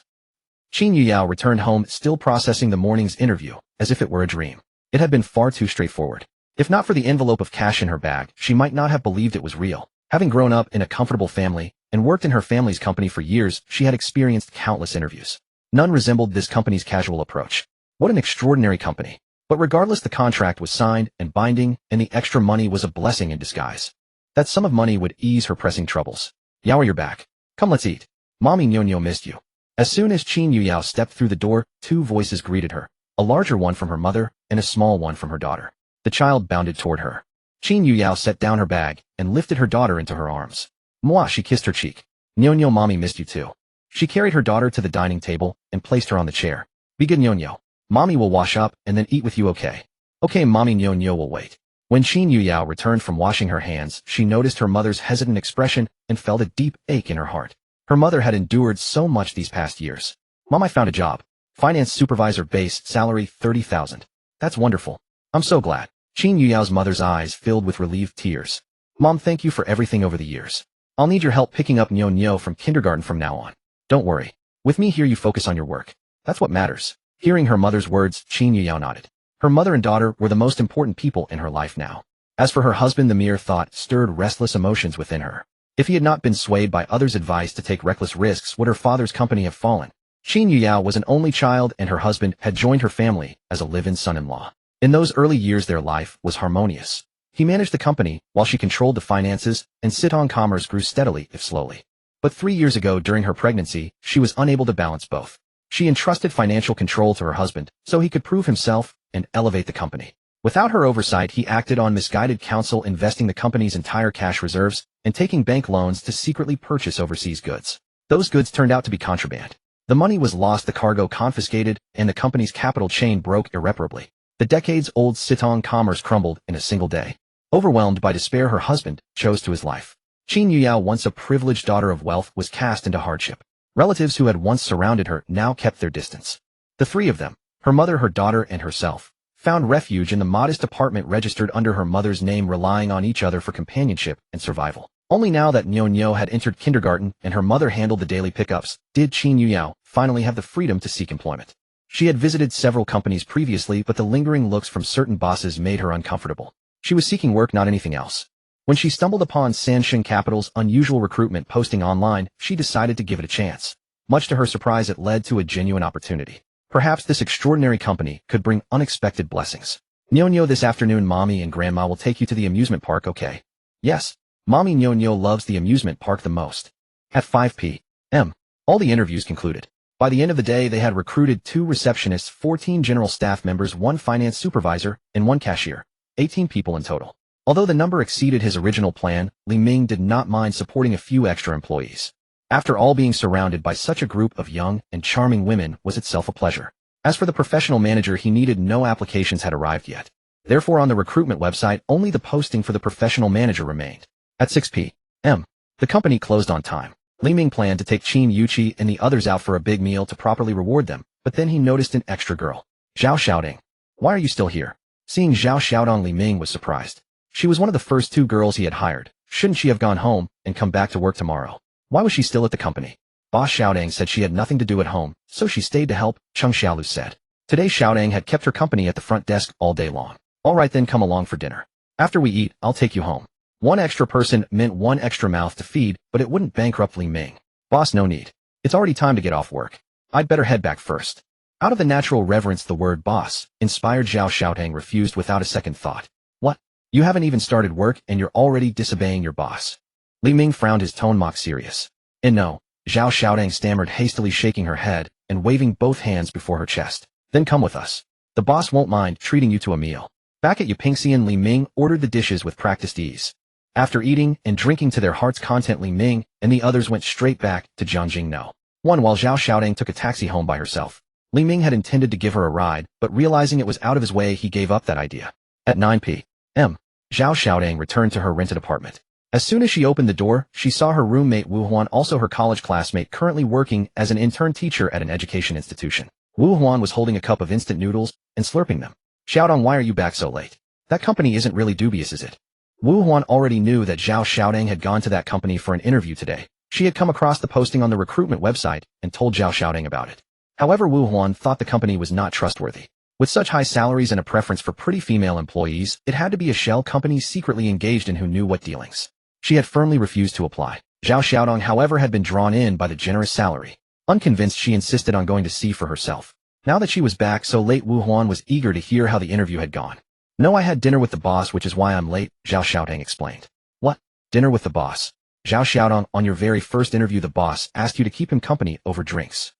Qin Yuyao returned home, still processing the morning's interview, as if it were a dream. It had been far too straightforward. If not for the envelope of cash in her bag, she might not have believed it was real. Having grown up in a comfortable family and worked in her family's company for years, she had experienced countless interviews. None resembled this company's casual approach. What an extraordinary company. But regardless, the contract was signed and binding, and the extra money was a blessing in disguise. That sum of money would ease her pressing troubles. Yao, you're back. Come, let's eat. Mommy Nyonyo missed you. As soon as Qin Yuyao stepped through the door, 2 voices greeted her, a larger one from her mother and a small one from her daughter. The child bounded toward her. Qin Yuyao set down her bag and lifted her daughter into her arms. Mwah, she kissed her cheek. Nyonyo, mommy missed you too. She carried her daughter to the dining table and placed her on the chair. Be good, Nyonyo. Mommy will wash up and then eat with you, okay? Okay, mommy. Nyonyo will wait. When Qin Yuyao returned from washing her hands, she noticed her mother's hesitant expression and felt a deep ache in her heart. Her mother had endured so much these past years. Mom, I found a job. Finance supervisor, base salary 30,000. That's wonderful. I'm so glad. Qin Yuyao's mother's eyes filled with relieved tears. Mom, thank you for everything over the years. I'll need your help picking up Nyonyo from kindergarten from now on. Don't worry. With me here you focus on your work. That's what matters. Hearing her mother's words, Qin Yuyao nodded. Her mother and daughter were the most important people in her life now. As for her husband, the mere thought stirred restless emotions within her. If he had not been swayed by others' advice to take reckless risks, would her father's company have fallen? Qin Yuyao was an only child and her husband had joined her family as a live-in son-in-law. In those early years their life was harmonious. He managed the company while she controlled the finances, and Sitong Commerce grew steadily if slowly. But 3 years ago during her pregnancy, she was unable to balance both. She entrusted financial control to her husband so he could prove himself and elevate the company. Without her oversight, he acted on misguided counsel, investing the company's entire cash reserves and taking bank loans to secretly purchase overseas goods. Those goods turned out to be contraband. The money was lost, the cargo confiscated, and the company's capital chain broke irreparably. The decades-old Sitong Commerce crumbled in a single day. Overwhelmed by despair, her husband chose to his life. Qin Yuyao, once a privileged daughter of wealth, was cast into hardship. Relatives who had once surrounded her now kept their distance. The three of them, her mother, her daughter, and herself, found refuge in the modest apartment registered under her mother's name, relying on each other for companionship and survival. Only now that Nyonyo had entered kindergarten and her mother handled the daily pickups, did Qin Yuyao finally have the freedom to seek employment. She had visited several companies previously, but the lingering looks from certain bosses made her uncomfortable. She was seeking work, not anything else. When she stumbled upon Sanshin Capital's unusual recruitment posting online, she decided to give it a chance. Much to her surprise, it led to a genuine opportunity. Perhaps this extraordinary company could bring unexpected blessings. Nyonyo, this afternoon mommy and grandma will take you to the amusement park, okay? Yes. Mommy. Nyonyo loves the amusement park the most. At 5 p.m., all the interviews concluded. By the end of the day, they had recruited 2 receptionists, 14 general staff members, 1 finance supervisor, and 1 cashier. 18 people in total. Although the number exceeded his original plan, Li Ming did not mind supporting a few extra employees. After all, being surrounded by such a group of young and charming women was itself a pleasure. As for the professional manager, he needed no applications had arrived yet. Therefore, on the recruitment website, only the posting for the professional manager remained. At 6 p.m., the company closed on time. Li Ming planned to take Qin Yuqi and the others out for a big meal to properly reward them, but then he noticed an extra girl. Zhao Xiaodong. Why are you still here? Seeing Zhao Xiaodong, Li Ming was surprised. She was one of the first 2 girls he had hired. Shouldn't she have gone home and come back to work tomorrow? Why was she still at the company? Boss Xiaodong said she had nothing to do at home, so she stayed to help, Chung Xiaolu said. Today Xiaodong had kept her company at the front desk all day long. All right then, come along for dinner. After we eat, I'll take you home. 1 extra person meant 1 extra mouth to feed, but it wouldn't bankrupt Li Ming. Boss, no need. It's already time to get off work. I'd better head back first. Out of the natural reverence the word boss inspired, Zhao Xiaodong refused without a second thought. What? You haven't even started work and you're already disobeying your boss. Li Ming frowned, his tone mock serious. And no, Zhao Xiaodong stammered, hastily shaking her head and waving both hands before her chest. Then come with us. The boss won't mind treating you to a meal. Back at Yupingxian, Li Ming ordered the dishes with practiced ease. After eating and drinking to their heart's content, Li Ming and the others went straight back to Jiangjing No. 1 while Zhao Xiaodong took a taxi home by herself. Li Ming had intended to give her a ride, but realizing it was out of his way, he gave up that idea. At 9 p.m., Zhao Xiaodong returned to her rented apartment. As soon as she opened the door, she saw her roommate Wu Huan, also her college classmate, currently working as an intern teacher at an education institution. Wu Huan was holding a cup of instant noodles and slurping them. Xiaodong, why are you back so late? That company isn't really dubious, is it? Wu Huan already knew that Zhao Xiaodong had gone to that company for an interview today. She had come across the posting on the recruitment website and told Zhao Xiaodong about it. However, Wu Huan thought the company was not trustworthy. With such high salaries and a preference for pretty female employees, it had to be a shell company secretly engaged in who knew what dealings. She had firmly refused to apply. Zhao Xiaodong, however, had been drawn in by the generous salary. Unconvinced, she insisted on going to see for herself. Now that she was back so late, Wu Huan was eager to hear how the interview had gone. No, I had dinner with the boss, which is why I'm late, Zhao Xiaodong explained. What? Dinner with the boss? Zhao Xiaodong, on your very first interview the boss asked you to keep him company over drinks.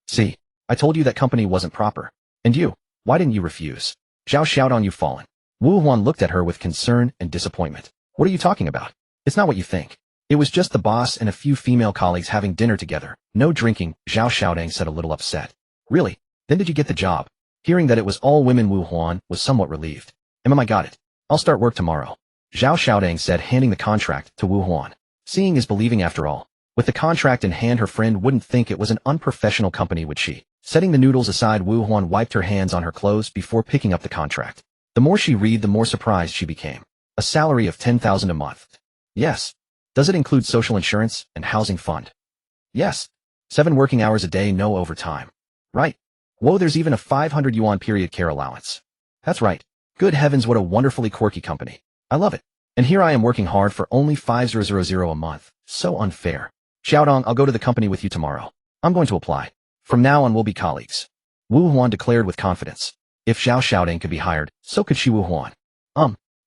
See, I told you that company wasn't proper. And you, why didn't you refuse? Zhao Xiaodong, you've fallen. Wu Huan looked at her with concern and disappointment. What are you talking about? It's not what you think. It was just the boss and a few female colleagues having dinner together. No drinking, Zhao Xiaodang said a little upset. Really? Then did you get the job? Hearing that it was all women, Wu Huan was somewhat relieved. I got it. I'll start work tomorrow. Zhao Xiaodang said, handing the contract to Wu Huan. Seeing is believing after all. With the contract in hand, her friend wouldn't think it was an unprofessional company, would she? Setting the noodles aside, Wu Huan wiped her hands on her clothes before picking up the contract. The more she read, the more surprised she became. A salary of 10,000 a month. Yes. Does it include social insurance and housing fund? Yes. 7 working hours a day, no overtime. Right. Whoa, there's even a 500 yuan period care allowance. That's right. Good heavens, what a wonderfully quirky company. I love it. And here I am working hard for only 5,000 a month. So unfair. Xiaodong, I'll go to the company with you tomorrow. I'm going to apply. From now on we'll be colleagues. Wu Huan declared with confidence. If Zhao Xiaodang could be hired, so could she. Wu Huan.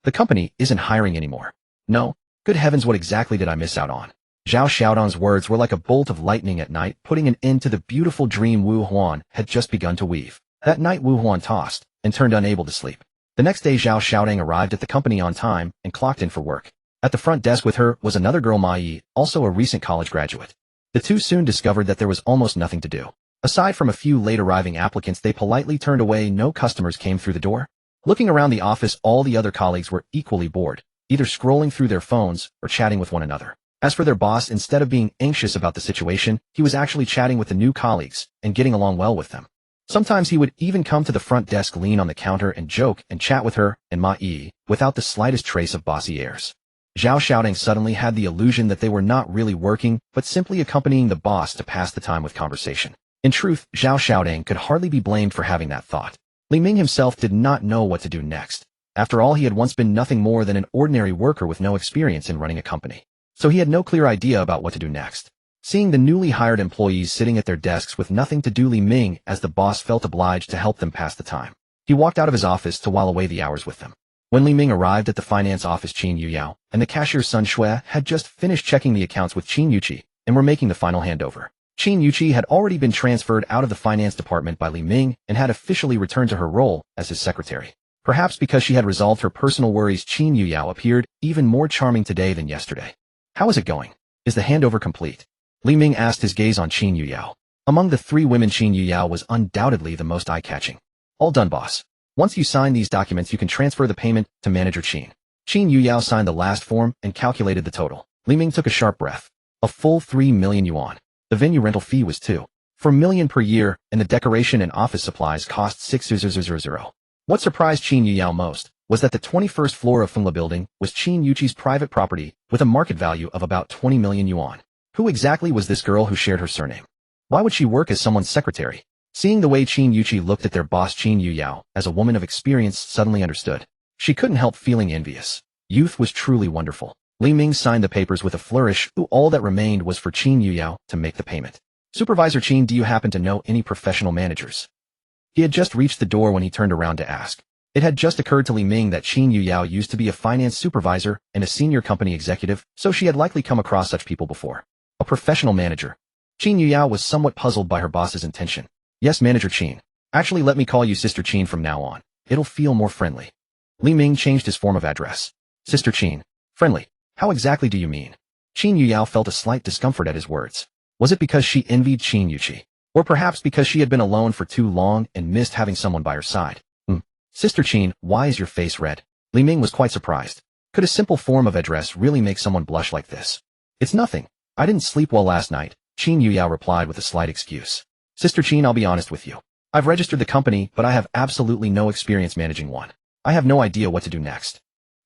The company isn't hiring anymore. No? Good heavens, what exactly did I miss out on? Zhao Xiaodong's words were like a bolt of lightning at night, putting an end to the beautiful dream Wu Huan had just begun to weave. That night Wu Huan tossed and turned, unable to sleep. The next day Zhao Xiaodang arrived at the company on time and clocked in for work. At the front desk with her was another girl, Ma Yi, also a recent college graduate. The two soon discovered that there was almost nothing to do. Aside from a few late-arriving applicants they politely turned away, no customers came through the door. Looking around the office, all the other colleagues were equally bored, either scrolling through their phones or chatting with one another. As for their boss, instead of being anxious about the situation, he was actually chatting with the new colleagues and getting along well with them. Sometimes he would even come to the front desk, lean on the counter and joke and chat with her and Ma Yi without the slightest trace of bossy airs. Zhao Xiaodang suddenly had the illusion that they were not really working, but simply accompanying the boss to pass the time with conversation. In truth, Zhao Xiaodang could hardly be blamed for having that thought. Li Ming himself did not know what to do next. After all, he had once been nothing more than an ordinary worker with no experience in running a company. So he had no clear idea about what to do next. Seeing the newly hired employees sitting at their desks with nothing to do, Li Ming, as the boss, felt obliged to help them pass the time. He walked out of his office to while away the hours with them. When Li Ming arrived at the finance office, Qin Yuyao and the cashier Sun Shui had just finished checking the accounts with Qin Yuqi and were making the final handover. Qin Yuqi had already been transferred out of the finance department by Li Ming and had officially returned to her role as his secretary. Perhaps because she had resolved her personal worries, Qin Yuyao appeared even more charming today than yesterday. How is it going? Is the handover complete? Li Ming asked, his gaze on Qin Yuyao. Among the 3 women, Qin Yuyao was undoubtedly the most eye-catching. All done, boss. Once you sign these documents, you can transfer the payment to manager Qin. Qin Yuyao signed the last form and calculated the total. Li Ming took a sharp breath. A full 3 million yuan. The venue rental fee was 2.4 million per year, and the decoration and office supplies cost 6,000. What surprised Qin Yuyao most was that the 21st floor of Fengla building was Qin Yuqi's private property with a market value of about 20 million yuan. Who exactly was this girl who shared her surname? Why would she work as someone's secretary? Seeing the way Qin Yuqi looked at their boss, Qin Yuyao, as a woman of experience, suddenly understood. She couldn't help feeling envious. Youth was truly wonderful. Li Ming signed the papers with a flourish. All that remained was for Qin Yuyao to make the payment. Supervisor Qin, do you happen to know any professional managers? He had just reached the door when he turned around to ask. It had just occurred to Li Ming that Qin Yuyao used to be a finance supervisor and a senior company executive, so she had likely come across such people before. A professional manager. Qin Yuyao was somewhat puzzled by her boss's intention. Yes, Manager Qin. Actually, let me call you Sister Qin from now on. It'll feel more friendly. Li Ming changed his form of address. Sister Qin. Friendly. How exactly do you mean? Qin Yuyao felt a slight discomfort at his words. Was it because she envied Qin Yuqi? Or perhaps because she had been alone for too long and missed having someone by her side? Sister Qin, why is your face red? Li Ming was quite surprised. Could a simple form of address really make someone blush like this? It's nothing. I didn't sleep well last night, Qin Yuyao replied with a slight excuse. Sister Qin, I'll be honest with you. I've registered the company, but I have absolutely no experience managing one. I have no idea what to do next.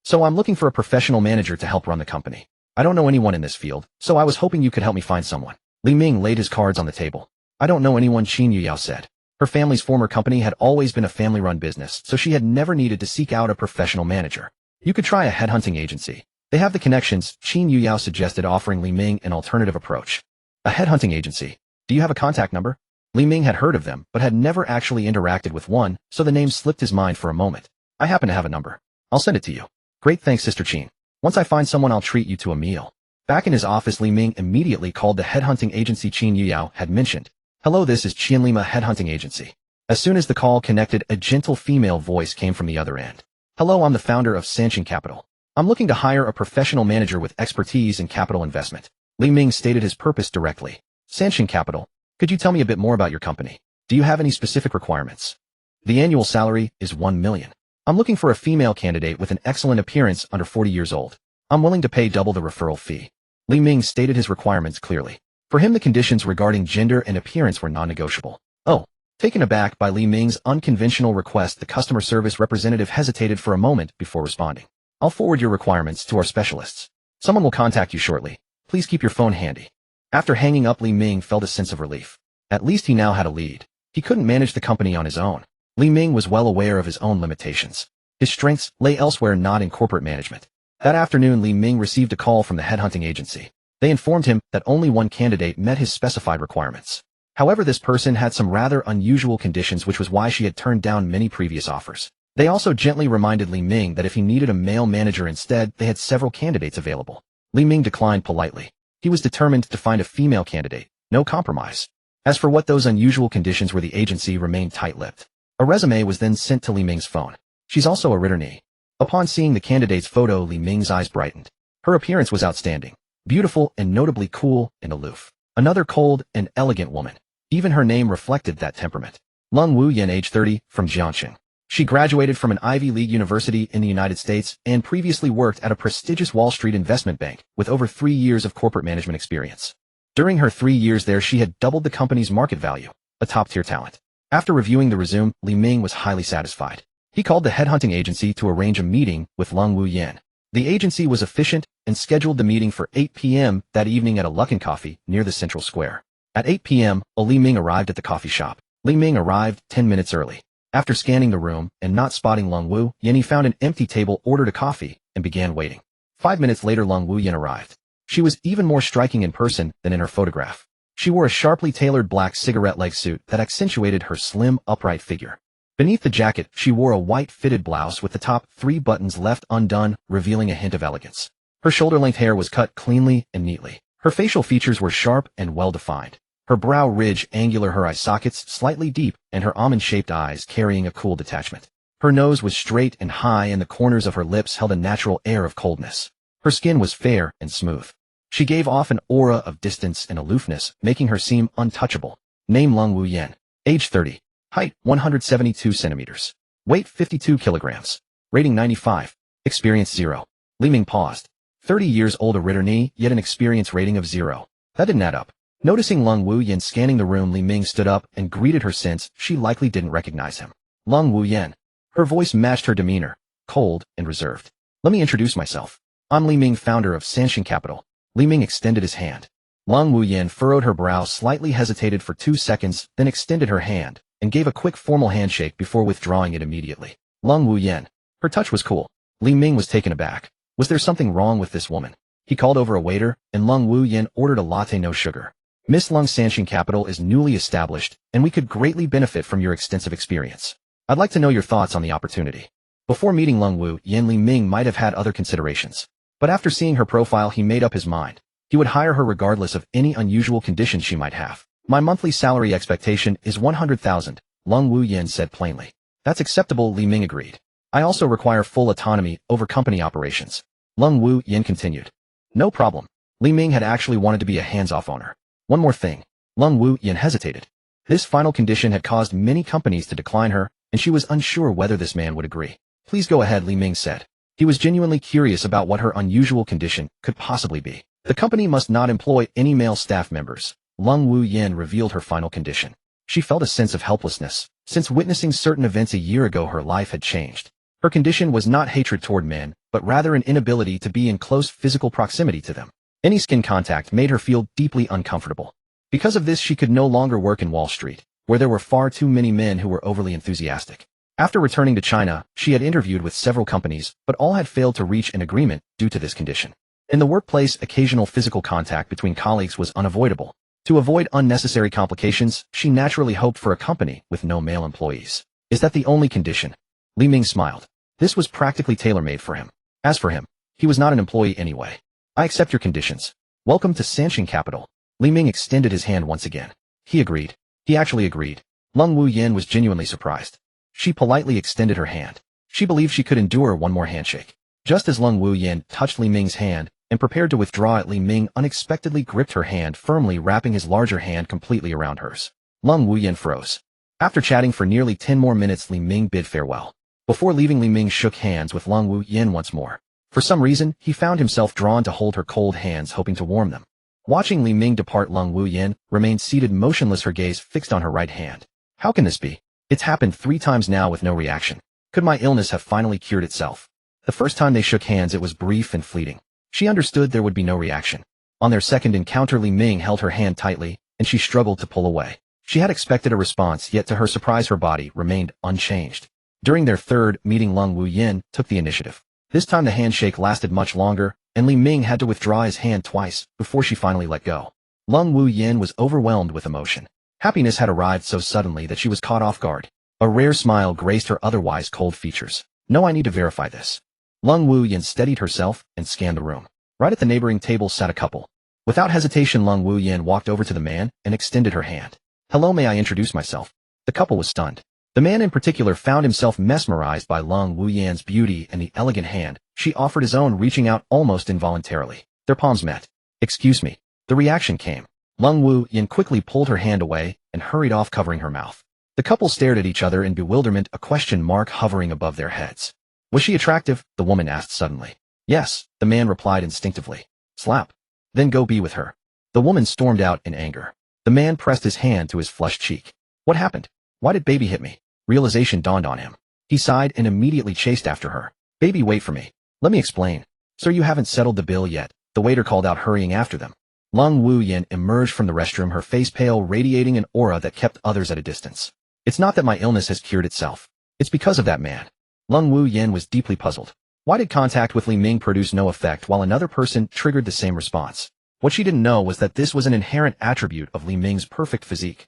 So I'm looking for a professional manager to help run the company. I don't know anyone in this field, so I was hoping you could help me find someone. Li Ming laid his cards on the table. I don't know anyone, Qin Yuyao said. Her family's former company had always been a family-run business, so she had never needed to seek out a professional manager. You could try a headhunting agency. They have the connections, Qin Yuyao suggested, offering Li Ming an alternative approach. A headhunting agency. Do you have a contact number? Li Ming had heard of them, but had never actually interacted with one, so the name slipped his mind for a moment. I happen to have a number. I'll send it to you. Great, thanks, Sister Qin. Once I find someone, I'll treat you to a meal. Back in his office, Li Ming immediately called the headhunting agency Qin Yuyao had mentioned. Hello, this is Qianlima Headhunting Agency. As soon as the call connected, a gentle female voice came from the other end. Hello, I'm the founder of Sanshin Capital. I'm looking to hire a professional manager with expertise in capital investment. Li Ming stated his purpose directly. Sanshin Capital, could you tell me a bit more about your company? Do you have any specific requirements? The annual salary is 1 million. I'm looking for a female candidate with an excellent appearance under 40 years old. I'm willing to pay double the referral fee. Li Ming stated his requirements clearly. For him, the conditions regarding gender and appearance were non-negotiable. Oh. Taken aback by Li Ming's unconventional request, the customer service representative hesitated for a moment before responding. I'll forward your requirements to our specialists. Someone will contact you shortly. Please keep your phone handy. After hanging up, Li Ming felt a sense of relief. At least he now had a lead. He couldn't manage the company on his own. Li Ming was well aware of his own limitations. His strengths lay elsewhere, not in corporate management. That afternoon, Li Ming received a call from the headhunting agency. They informed him that only one candidate met his specified requirements. However, this person had some rather unusual conditions, which was why she had turned down many previous offers. They also gently reminded Li Ming that if he needed a male manager instead, they had several candidates available. Li Ming declined politely. He was determined to find a female candidate, no compromise. As for what those unusual conditions were, the agency remained tight-lipped. A resume was then sent to Li Ming's phone. She's also a returnee. Upon seeing the candidate's photo, Li Ming's eyes brightened. Her appearance was outstanding, beautiful and notably cool and aloof. Another cold and elegant woman. Even her name reflected that temperament. Lung Wu Yan, age 30, from Jiangxing. She graduated from an Ivy League university in the United States and previously worked at a prestigious Wall Street investment bank with over 3 years of corporate management experience. During her 3 years there, she had doubled the company's market value, a top-tier talent. After reviewing the resume, Li Ming was highly satisfied. He called the headhunting agency to arrange a meeting with Lung Wu Yan. The agency was efficient and scheduled the meeting for 8 p.m. that evening at a Luckin Coffee near the Central Square. At 8 p.m., Li Ming arrived at the coffee shop. Li Ming arrived 10 minutes early. After scanning the room and not spotting Lung Wu Yan, he found an empty table, ordered a coffee, and began waiting. 5 minutes later, Lung Wu Yan arrived. She was even more striking in person than in her photograph. She wore a sharply tailored black cigarette-like suit that accentuated her slim, upright figure. Beneath the jacket, she wore a white fitted blouse with the top 3 buttons left undone, revealing a hint of elegance. Her shoulder-length hair was cut cleanly and neatly. Her facial features were sharp and well-defined. Her brow ridge angular, her eye sockets slightly deep, and her almond-shaped eyes carrying a cool detachment. Her nose was straight and high, and the corners of her lips held a natural air of coldness. Her skin was fair and smooth. She gave off an aura of distance and aloofness, making her seem untouchable. Name Lung Wu Yan. Age 30. Height 172 centimeters. Weight 52 kilograms. Rating 95. Experience 0. Li Ming paused. 30 years old, a returnee, yet an experience rating of 0. That didn't add up. Noticing Lung Wu Yan scanning the room, Li Ming stood up and greeted her, since she likely didn't recognize him. Lung Wu Yan. Her voice matched her demeanor, cold and reserved. Let me introduce myself. I'm Li Ming, founder of Sanshin Capital. Li Ming extended his hand. Lung Wu Yan furrowed her brow, slightly hesitated for 2 seconds, then extended her hand and gave a quick formal handshake before withdrawing it immediately. Lung Wu Yan. Her touch was cool. Li Ming was taken aback. Was there something wrong with this woman? He called over a waiter, and Lung Wu Yan ordered a latte, no sugar. Miss Lung, Sanshin Capital is newly established, and we could greatly benefit from your extensive experience. I'd like to know your thoughts on the opportunity. Before meeting Lung Wu Yan, Li Ming might have had other considerations. But after seeing her profile, he made up his mind. He would hire her regardless of any unusual conditions she might have. My monthly salary expectation is 100,000, Lung Wu Yan said plainly. That's acceptable, Li Ming agreed. I also require full autonomy over company operations. Lung Wu Yan continued. No problem. Li Ming had actually wanted to be a hands-off owner. One more thing. Lung Wu Yan hesitated. This final condition had caused many companies to decline her, and she was unsure whether this man would agree. Please go ahead, Li Ming said. He was genuinely curious about what her unusual condition could possibly be. The company must not employ any male staff members. Lung Wu Yan revealed her final condition. She felt a sense of helplessness. Since witnessing certain events a year ago, her life had changed. Her condition was not hatred toward men, but rather an inability to be in close physical proximity to them. Any skin contact made her feel deeply uncomfortable. Because of this, she could no longer work in Wall Street, where there were far too many men who were overly enthusiastic. After returning to China, she had interviewed with several companies, but all had failed to reach an agreement due to this condition. In the workplace, occasional physical contact between colleagues was unavoidable. To avoid unnecessary complications, she naturally hoped for a company with no male employees. Is that the only condition? Li Ming smiled. This was practically tailor-made for him. As for him, he was not an employee anyway. I accept your conditions. Welcome to Sanshin Capital. Li Ming extended his hand once again. He agreed. He actually agreed. Lung Wu Yan was genuinely surprised. She politely extended her hand. She believed she could endure one more handshake. Just as Lung Wuyan touched Li Ming's hand and prepared to withdraw it, Li Ming unexpectedly gripped her hand firmly, wrapping his larger hand completely around hers. Lung Wuyan froze. After chatting for nearly 10 more minutes, Li Ming bid farewell. Before leaving, Li Ming shook hands with Lung Wuyan once more. For some reason, he found himself drawn to hold her cold hands, hoping to warm them. Watching Li Ming depart, Lung Wuyan remained seated motionless, her gaze fixed on her right hand. How can this be? It's happened 3 times now with no reaction. Could my illness have finally cured itself? The first time they shook hands, it was brief and fleeting. She understood there would be no reaction. On their second encounter, Li Ming held her hand tightly, and she struggled to pull away. She had expected a response, yet to her surprise her body remained unchanged. During their third meeting, Lung Wuyan took the initiative. This time the handshake lasted much longer, and Li Ming had to withdraw his hand twice before she finally let go. Lung Wuyan was overwhelmed with emotion. Happiness had arrived so suddenly that she was caught off guard. A rare smile graced her otherwise cold features. No, I need to verify this. Lung Wuyan steadied herself and scanned the room. Right at the neighboring table sat a couple. Without hesitation, Lung Wuyan walked over to the man and extended her hand. Hello, may I introduce myself? The couple was stunned. The man in particular found himself mesmerized by Lung Wuyan's beauty and the elegant hand she offered his own, reaching out almost involuntarily. Their palms met. Excuse me. The reaction came. Lung Wuyan quickly pulled her hand away and hurried off, covering her mouth. The couple stared at each other in bewilderment, a question mark hovering above their heads. Was she attractive? The woman asked suddenly. Yes, the man replied instinctively. Slap. Then go be with her. The woman stormed out in anger. The man pressed his hand to his flushed cheek. What happened? Why did baby hit me? Realization dawned on him. He sighed and immediately chased after her. Baby, wait for me. Let me explain. Sir, you haven't settled the bill yet. The waiter called out, hurrying after them. Lung Wuyan emerged from the restroom, her face pale, radiating an aura that kept others at a distance. It's not that my illness has cured itself. It's because of that man. Lung Wuyan was deeply puzzled. Why did contact with Li Ming produce no effect while another person triggered the same response? What she didn't know was that this was an inherent attribute of Li Ming's perfect physique.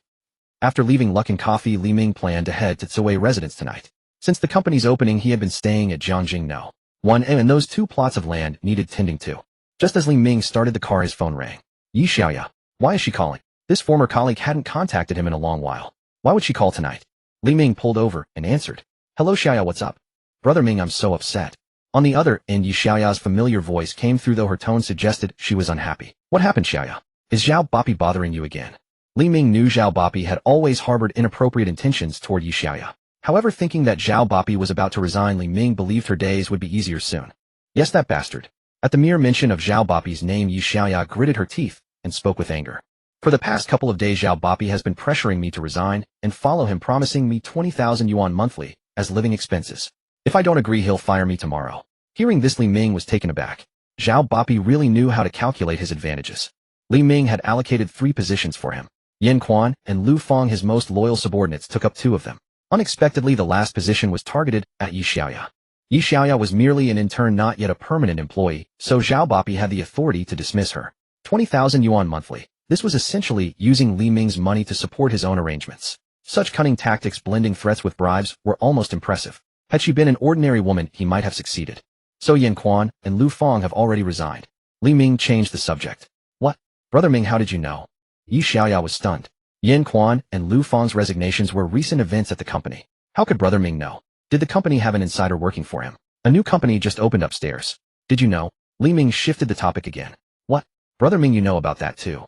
After leaving Luckin Coffee, Li Ming planned to head to Tsui residence tonight. Since the company's opening, he had been staying at Jiangjing No. 1, and those 2 plots of land needed tending to. Just as Li Ming started the car, his phone rang. Yi Xiaoya. Why is she calling? This former colleague hadn't contacted him in a long while. Why would she call tonight? Li Ming pulled over and answered. Hello Xiaoya, what's up? Brother Ming, I'm so upset. On the other end, Yi Xiaoya's familiar voice came through, though her tone suggested she was unhappy. What happened, Xiaoya? Is Zhao Bapi bothering you again? Li Ming knew Zhao Bapi had always harbored inappropriate intentions toward Yi Xiaoya. However, thinking that Zhao Bapi was about to resign, Li Ming believed her days would be easier soon. Yes, that bastard. At the mere mention of Zhao Bapi's name, Yi Xiaoya gritted her teeth and spoke with anger. For the past couple of days, Zhao Bapi has been pressuring me to resign and follow him, promising me 20,000 yuan monthly as living expenses. If I don't agree, he'll fire me tomorrow. Hearing this, Li Ming was taken aback. Zhao Bapi really knew how to calculate his advantages. Li Ming had allocated 3 positions for him. Yin Quan and Lu Feng, his most loyal subordinates, took up 2 of them. Unexpectedly, the last position was targeted at Yi Xiaoya. Yi Xiaoya was merely an intern, not yet a permanent employee, so Zhao Bapi had the authority to dismiss her. 20,000 yuan monthly. This was essentially using Li Ming's money to support his own arrangements. Such cunning tactics, blending threats with bribes, were almost impressive. Had she been an ordinary woman, he might have succeeded. So Yin Quan and Lu Feng have already resigned. Li Ming changed the subject. What? Brother Ming, how did you know? Yi Xiaoya was stunned. Yin Quan and Lu Feng's resignations were recent events at the company. How could Brother Ming know? Did the company have an insider working for him? A new company just opened upstairs. Did you know? Li Ming shifted the topic again. What? Brother Ming, you know about that too.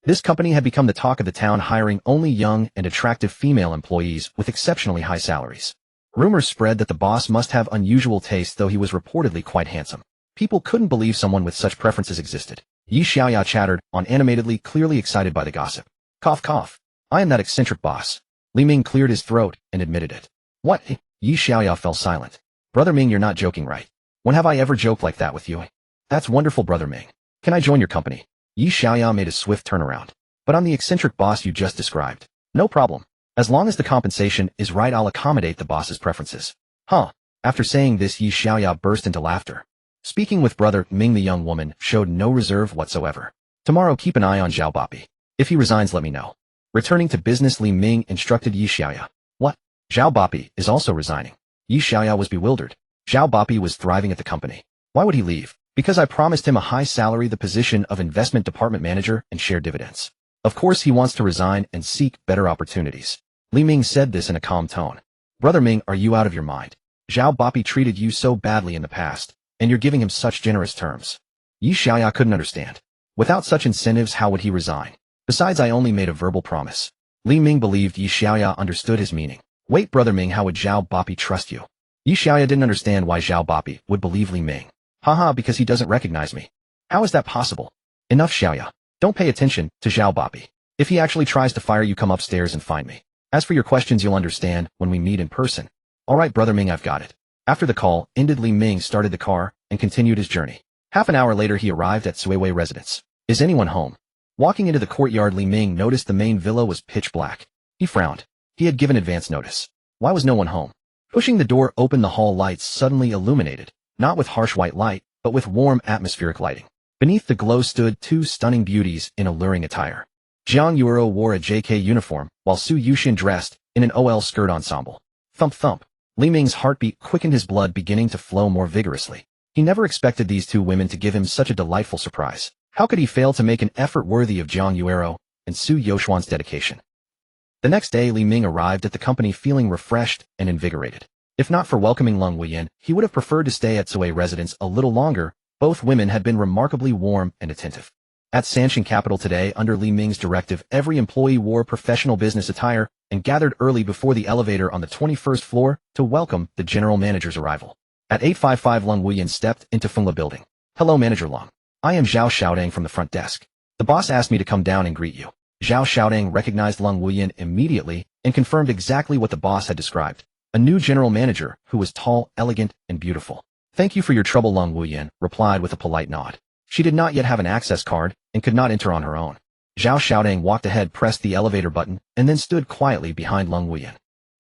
This company had become the talk of the town, hiring only young and attractive female employees with exceptionally high salaries. Rumors spread that the boss must have unusual taste, though he was reportedly quite handsome. People couldn't believe someone with such preferences existed. Yi Xiaoya chattered on animatedly, clearly excited by the gossip. Cough cough. I am that eccentric boss. Li Ming cleared his throat and admitted it. What? Yi Xiaoya fell silent. Brother Ming, you're not joking, right? When have I ever joked like that with you? That's wonderful, Brother Ming. Can I join your company? Yi Xiaoya made a swift turnaround. But I'm the eccentric boss you just described. No problem. As long as the compensation is right, I'll accommodate the boss's preferences. Huh. After saying this, Yi Xiaoya burst into laughter. Speaking with Brother Ming, the young woman showed no reserve whatsoever. Tomorrow, keep an eye on Zhao Bapi. If he resigns, let me know. Returning to business, Li Ming instructed Yi Xiaoya. What? Zhao Bapi is also resigning. Yi Xiaoya was bewildered. Zhao Bapi was thriving at the company. Why would he leave? Because I promised him a high salary, the position of investment department manager, and share dividends. Of course he wants to resign and seek better opportunities. Li Ming said this in a calm tone. Brother Ming, are you out of your mind? Zhao Bapi treated you so badly in the past, and you're giving him such generous terms. Yi Xiaoya couldn't understand. Without such incentives, how would he resign? Besides, I only made a verbal promise. Li Ming believed Yi Xiaoya understood his meaning. Wait, Brother Ming, how would Zhao Bapi trust you? Yi Xiaoya didn't understand why Zhao Bapi would believe Li Ming. Haha, because he doesn't recognize me. How is that possible? Enough, Xiaoya. Don't pay attention to Zhao Bapi. If he actually tries to fire you, come upstairs and find me. As for your questions, you'll understand when we meet in person. Alright, Brother Ming, I've got it. After the call ended, Li Ming started the car and continued his journey. Half an hour later, he arrived at Suiwei residence. Is anyone home? Walking into the courtyard, Li Ming noticed the main villa was pitch black. He frowned. He had given advance notice. Why was no one home? Pushing the door open, the hall lights suddenly illuminated, not with harsh white light, but with warm atmospheric lighting. Beneath the glow stood two stunning beauties in alluring attire. Jiang Yuero wore a JK uniform, while Su Yuxin dressed in an OL skirt ensemble. Thump thump. Li Ming's heartbeat quickened, his blood beginning to flow more vigorously. He never expected these two women to give him such a delightful surprise. How could he fail to make an effort worthy of Jiang Yuero and Su Youxuan's dedication? The next day, Li Ming arrived at the company feeling refreshed and invigorated. If not for welcoming Leng Wuyan, he would have preferred to stay at Suiwei residence a little longer. Both women had been remarkably warm and attentive. At Sanxing Capital today, under Li Ming's directive, every employee wore professional business attire and gathered early before the elevator on the 21st floor to welcome the general manager's arrival. At 8:55, Leng Wuyan stepped into Fengla building. Hello, Manager Long. I am Zhao Xiaodang from the front desk. The boss asked me to come down and greet you. Zhao Xiaodang recognized Leng Wuyan immediately and confirmed exactly what the boss had described. A new general manager who was tall, elegant, and beautiful. Thank you for your trouble, Leng Wuyan replied with a polite nod. She did not yet have an access card and could not enter on her own. Zhao Xiaodang walked ahead, pressed the elevator button, and then stood quietly behind Leng Wuyan.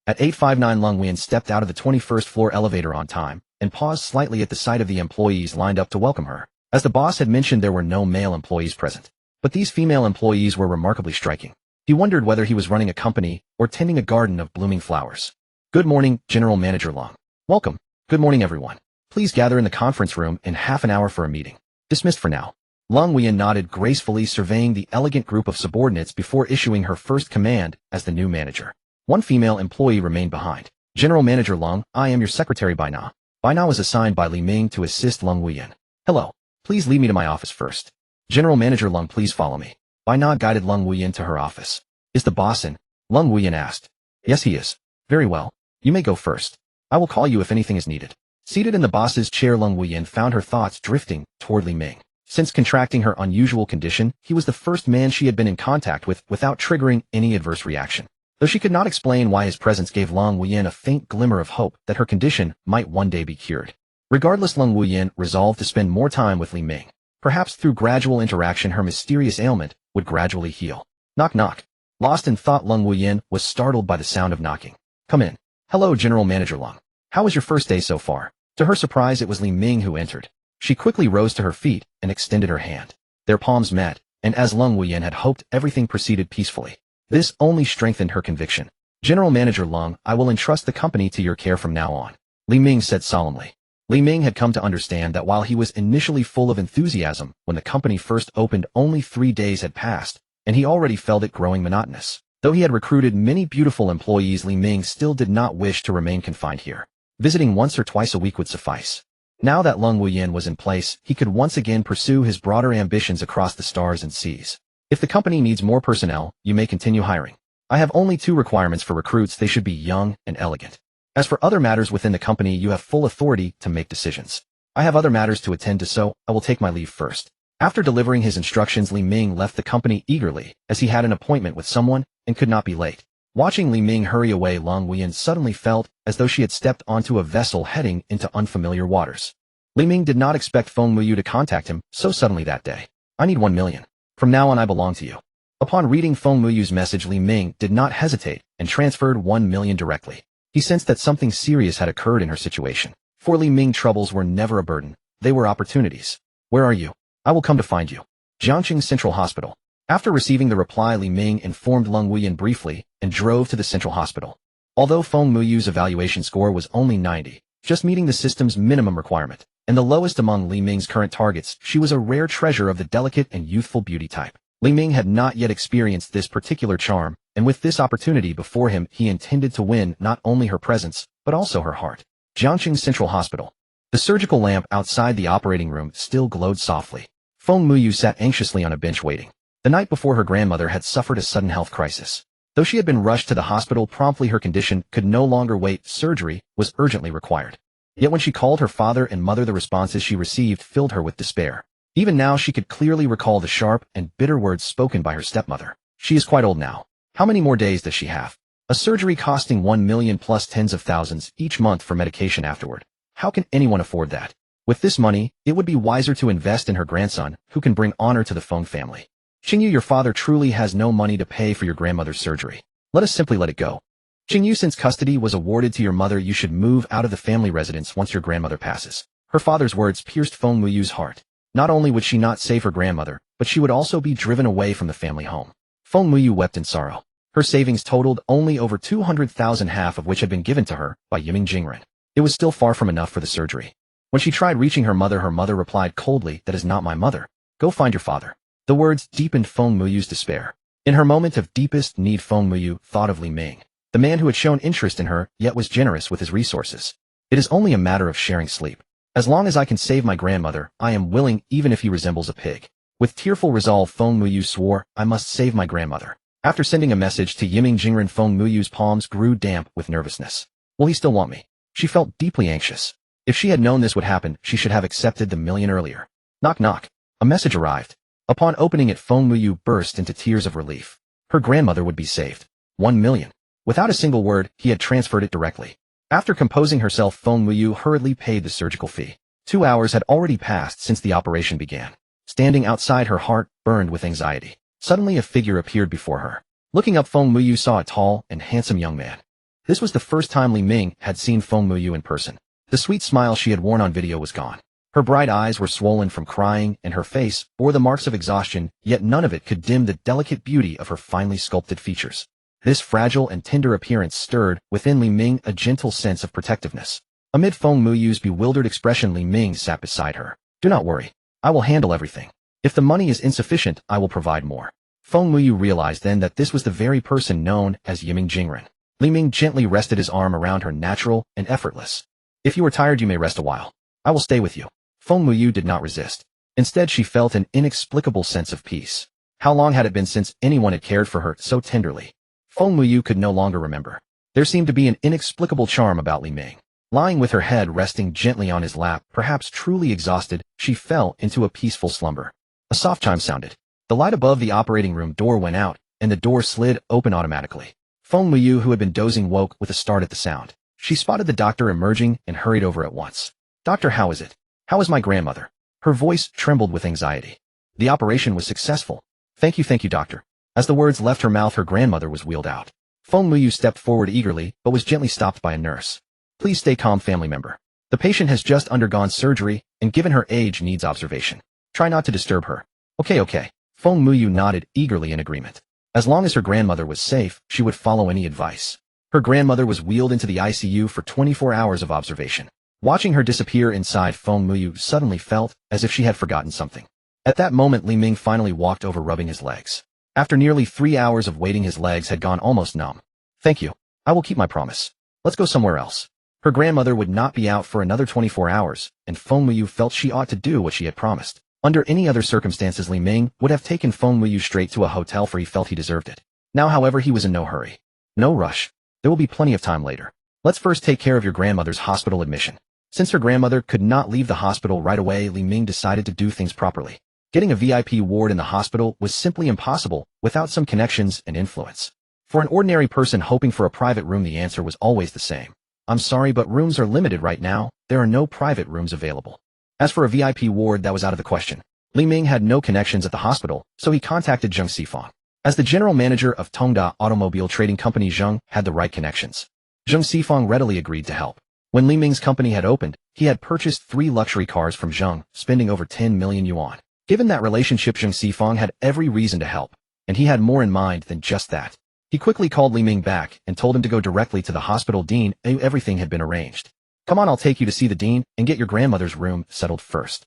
At 8:59, Leng Wuyan stepped out of the 21st floor elevator on time and paused slightly at the sight of the employees lined up to welcome her. As the boss had mentioned, there were no male employees present. But these female employees were remarkably striking. He wondered whether he was running a company or tending a garden of blooming flowers. Good morning, General Manager Long. Welcome. Good morning, everyone. Please gather in the conference room in half an hour for a meeting. Dismissed for now. Leng Wuyan nodded gracefully, surveying the elegant group of subordinates before issuing her first command as the new manager. One female employee remained behind. General Manager Long, I am your secretary Bai Na. Bai Na was assigned by Li Ming to assist Leng Wuyan. Hello. Please lead me to my office first. General Manager Leng, please follow me. Bai Na guided Leng Wuyan to her office. Is the boss in? Leng Wuyan asked. Yes, he is. Very well. You may go first. I will call you if anything is needed. Seated in the boss's chair, Leng Wuyan found her thoughts drifting toward Li Ming. Since contracting her unusual condition, he was the first man she had been in contact with without triggering any adverse reaction. Though she could not explain why his presence gave Leng Wuyan a faint glimmer of hope that her condition might one day be cured. Regardless, Leng Wuyan resolved to spend more time with Li Ming. Perhaps through gradual interaction, her mysterious ailment would gradually heal. Knock knock. Lost in thought, Leng Wuyan was startled by the sound of knocking. Come in. Hello, General Manager Long. How was your first day so far? To her surprise, it was Li Ming who entered. She quickly rose to her feet and extended her hand. Their palms met, and as Leng Wuyan had hoped, everything proceeded peacefully. This only strengthened her conviction. General Manager Leng, I will entrust the company to your care from now on, Li Ming said solemnly. Li Ming had come to understand that while he was initially full of enthusiasm when the company first opened, only 3 days had passed, and he already felt it growing monotonous. Though he had recruited many beautiful employees, Li Ming still did not wish to remain confined here. Visiting once or twice a week would suffice. Now that Leng Wuyan was in place, he could once again pursue his broader ambitions across the stars and seas. If the company needs more personnel, you may continue hiring. I have only 2 requirements for recruits: they should be young and elegant. As for other matters within the company, you have full authority to make decisions. I have other matters to attend to, so I will take my leave first. After delivering his instructions, Li Ming left the company eagerly, as he had an appointment with someone and could not be late. Watching Li Ming hurry away, Leng Wuyan suddenly felt as though she had stepped onto a vessel heading into unfamiliar waters. Li Ming did not expect Feng Muyu to contact him so suddenly that day. I need 1 million. From now on, I belong to you. Upon reading Feng Muyu's message, Li Ming did not hesitate and transferred 1 million directly. He sensed that something serious had occurred in her situation. For Li Ming, troubles were never a burden. They were opportunities. Where are you? I will come to find you. Jiangqing Central Hospital. After receiving the reply, Li Ming informed Leng Wuyan briefly and drove to the central hospital. Although Feng Muyu's evaluation score was only 90, just meeting the system's minimum requirement, and the lowest among Li Ming's current targets, she was a rare treasure of the delicate and youthful beauty type. Li Ming had not yet experienced this particular charm, and with this opportunity before him, he intended to win not only her presence, but also her heart. Jiangqing Central Hospital. The surgical lamp outside the operating room still glowed softly. Feng Muyu sat anxiously on a bench waiting. The night before, her grandmother had suffered a sudden health crisis. Though she had been rushed to the hospital promptly, her condition could no longer wait. Surgery was urgently required. Yet when she called her father and mother, the responses she received filled her with despair. Even now she could clearly recall the sharp and bitter words spoken by her stepmother. She is quite old now. How many more days does she have? A surgery costing 1 million plus tens of thousands each month for medication afterward. How can anyone afford that? With this money, it would be wiser to invest in her grandson, who can bring honor to the Feng family. Qingyu, your father truly has no money to pay for your grandmother's surgery. Let us simply let it go. Qingyu, since custody was awarded to your mother, you should move out of the family residence once your grandmother passes. Her father's words pierced Feng Muyu's heart. Not only would she not save her grandmother, but she would also be driven away from the family home. Feng Muyu wept in sorrow. Her savings totaled only over 200,000, half of which had been given to her by Yiming Jingren. It was still far from enough for the surgery. When she tried reaching her mother replied coldly, "That is not my mother. Go find your father." The words deepened Feng Muyu's despair. In her moment of deepest need, Feng Muyu thought of Li Ming, the man who had shown interest in her, yet was generous with his resources. It is only a matter of sharing sleep. As long as I can save my grandmother, I am willing, even if he resembles a pig. With tearful resolve, Feng Muyu swore, "I must save my grandmother." After sending a message to Yiming Jingren, Feng Muyu's palms grew damp with nervousness. Will he still want me? She felt deeply anxious. If she had known this would happen, she should have accepted the million earlier. Knock knock. A message arrived. Upon opening it, Feng Muyu burst into tears of relief. Her grandmother would be saved. 1 million. Without a single word, he had transferred it directly. After composing herself, Feng Muyu hurriedly paid the surgical fee. 2 hours had already passed since the operation began. Standing outside, her heart burned with anxiety. Suddenly a figure appeared before her. Looking up, Feng Muyu saw a tall and handsome young man. This was the first time Li Ming had seen Feng Muyu in person. The sweet smile she had worn on video was gone. Her bright eyes were swollen from crying, and her face bore the marks of exhaustion, yet none of it could dim the delicate beauty of her finely sculpted features. This fragile and tender appearance stirred within Li Ming a gentle sense of protectiveness. Amid Feng Muyu's bewildered expression, Li Ming sat beside her. "Do not worry. I will handle everything. If the money is insufficient, I will provide more." Feng Muyu realized then that this was the very person known as Yiming Jingren. Li Ming gently rested his arm around her, natural and effortless. "If you are tired, you may rest a while. I will stay with you." Feng Muyu did not resist. Instead, she felt an inexplicable sense of peace. How long had it been since anyone had cared for her so tenderly? Feng Muyu could no longer remember. There seemed to be an inexplicable charm about Li Ming. Lying with her head resting gently on his lap, perhaps truly exhausted, she fell into a peaceful slumber. A soft chime sounded. The light above the operating room door went out, and the door slid open automatically. Feng Muyu, who had been dozing, woke with a start at the sound. She spotted the doctor emerging and hurried over at once. "Doctor, how is it? How is my grandmother?" Her voice trembled with anxiety. "The operation was successful. Thank you, doctor." As the words left her mouth, her grandmother was wheeled out. Feng Muyu stepped forward eagerly, but was gently stopped by a nurse. "Please stay calm, family member. The patient has just undergone surgery, and given her age, needs observation. Try not to disturb her." Okay. Feng Muyu nodded eagerly in agreement. As long as her grandmother was safe, she would follow any advice. Her grandmother was wheeled into the ICU for 24 hours of observation. Watching her disappear inside, Feng Muyu suddenly felt as if she had forgotten something. At that moment, Li Ming finally walked over, rubbing his legs. After nearly 3 hours of waiting, his legs had gone almost numb. "Thank you. I will keep my promise. Let's go somewhere else." Her grandmother would not be out for another 24 hours, and Feng Muyu felt she ought to do what she had promised. Under any other circumstances, Li Ming would have taken Feng Muyu straight to a hotel, for he felt he deserved it. Now, however, he was in no hurry. "No rush. There will be plenty of time later. Let's first take care of your grandmother's hospital admission." Since her grandmother could not leave the hospital right away, Li Ming decided to do things properly. Getting a VIP ward in the hospital was simply impossible without some connections and influence. For an ordinary person hoping for a private room, the answer was always the same. "I'm sorry, but rooms are limited right now. There are no private rooms available." As for a VIP ward, that was out of the question. Li Ming had no connections at the hospital, so he contacted Zheng Xifang. As the general manager of Tongda Automobile Trading Company, Zheng had the right connections. Zheng Xifang readily agreed to help. When Li Ming's company had opened, he had purchased 3 luxury cars from Zheng, spending over 10 million yuan. Given that relationship, Zheng Xifang had every reason to help, and he had more in mind than just that. He quickly called Li Ming back and told him to go directly to the hospital dean. Everything had been arranged. "Come on, I'll take you to see the dean and get your grandmother's room settled first."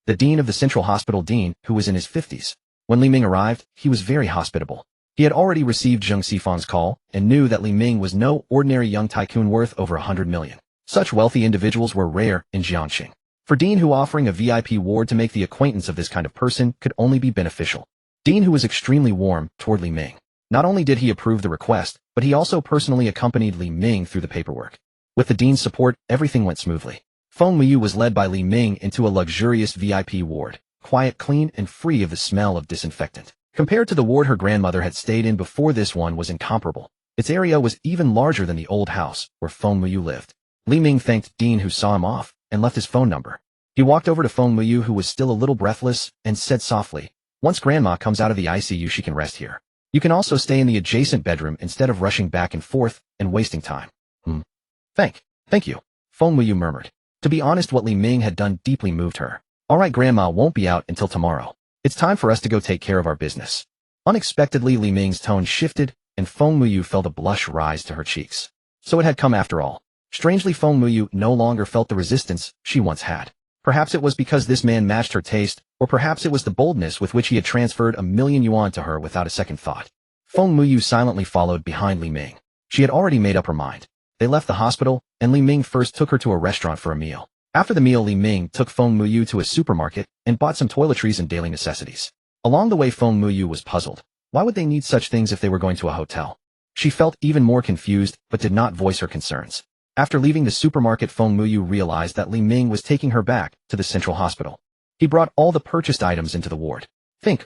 The dean of the Central Hospital, Dean, who was in his 50s. When Li Ming arrived, he was very hospitable. He had already received Zheng Xifang's call and knew that Li Ming was no ordinary young tycoon worth over 100 million. Such wealthy individuals were rare in Jiangxing. For Dean, who offering a VIP ward to make the acquaintance of this kind of person could only be beneficial. Dean, who was extremely warm toward Li Ming. Not only did he approve the request, but he also personally accompanied Li Ming through the paperwork. With the Dean's support, everything went smoothly. Feng Muyu was led by Li Ming into a luxurious VIP ward, quiet, clean, and free of the smell of disinfectant. Compared to the ward her grandmother had stayed in before, this one was incomparable. Its area was even larger than the old house where Feng Muyu lived. Li Ming thanked Dean, who saw him off, and left his phone number. He walked over to Feng Muyu, who was still a little breathless, and said softly, "Once Grandma comes out of the ICU, she can rest here. You can also stay in the adjacent bedroom instead of rushing back and forth and wasting time." Thank you, Feng Muyu murmured. To be honest, what Li Ming had done deeply moved her. "All right, Grandma won't be out until tomorrow. It's time for us to go take care of our business." Unexpectedly, Li Ming's tone shifted, and Feng Muyu felt a blush rise to her cheeks. So it had come after all. Strangely, Feng Muyu no longer felt the resistance she once had. Perhaps it was because this man matched her taste, or perhaps it was the boldness with which he had transferred 1,000,000 yuan to her without a second thought. Feng Muyu silently followed behind Li Ming. She had already made up her mind. They left the hospital, and Li Ming first took her to a restaurant for a meal. After the meal, Li Ming took Feng Muyu to a supermarket and bought some toiletries and daily necessities. Along the way, Feng Muyu was puzzled. Why would they need such things if they were going to a hotel? She felt even more confused, but did not voice her concerns. After leaving the supermarket, Feng Muyu realized that Li Ming was taking her back to the central hospital. He brought all the purchased items into the ward.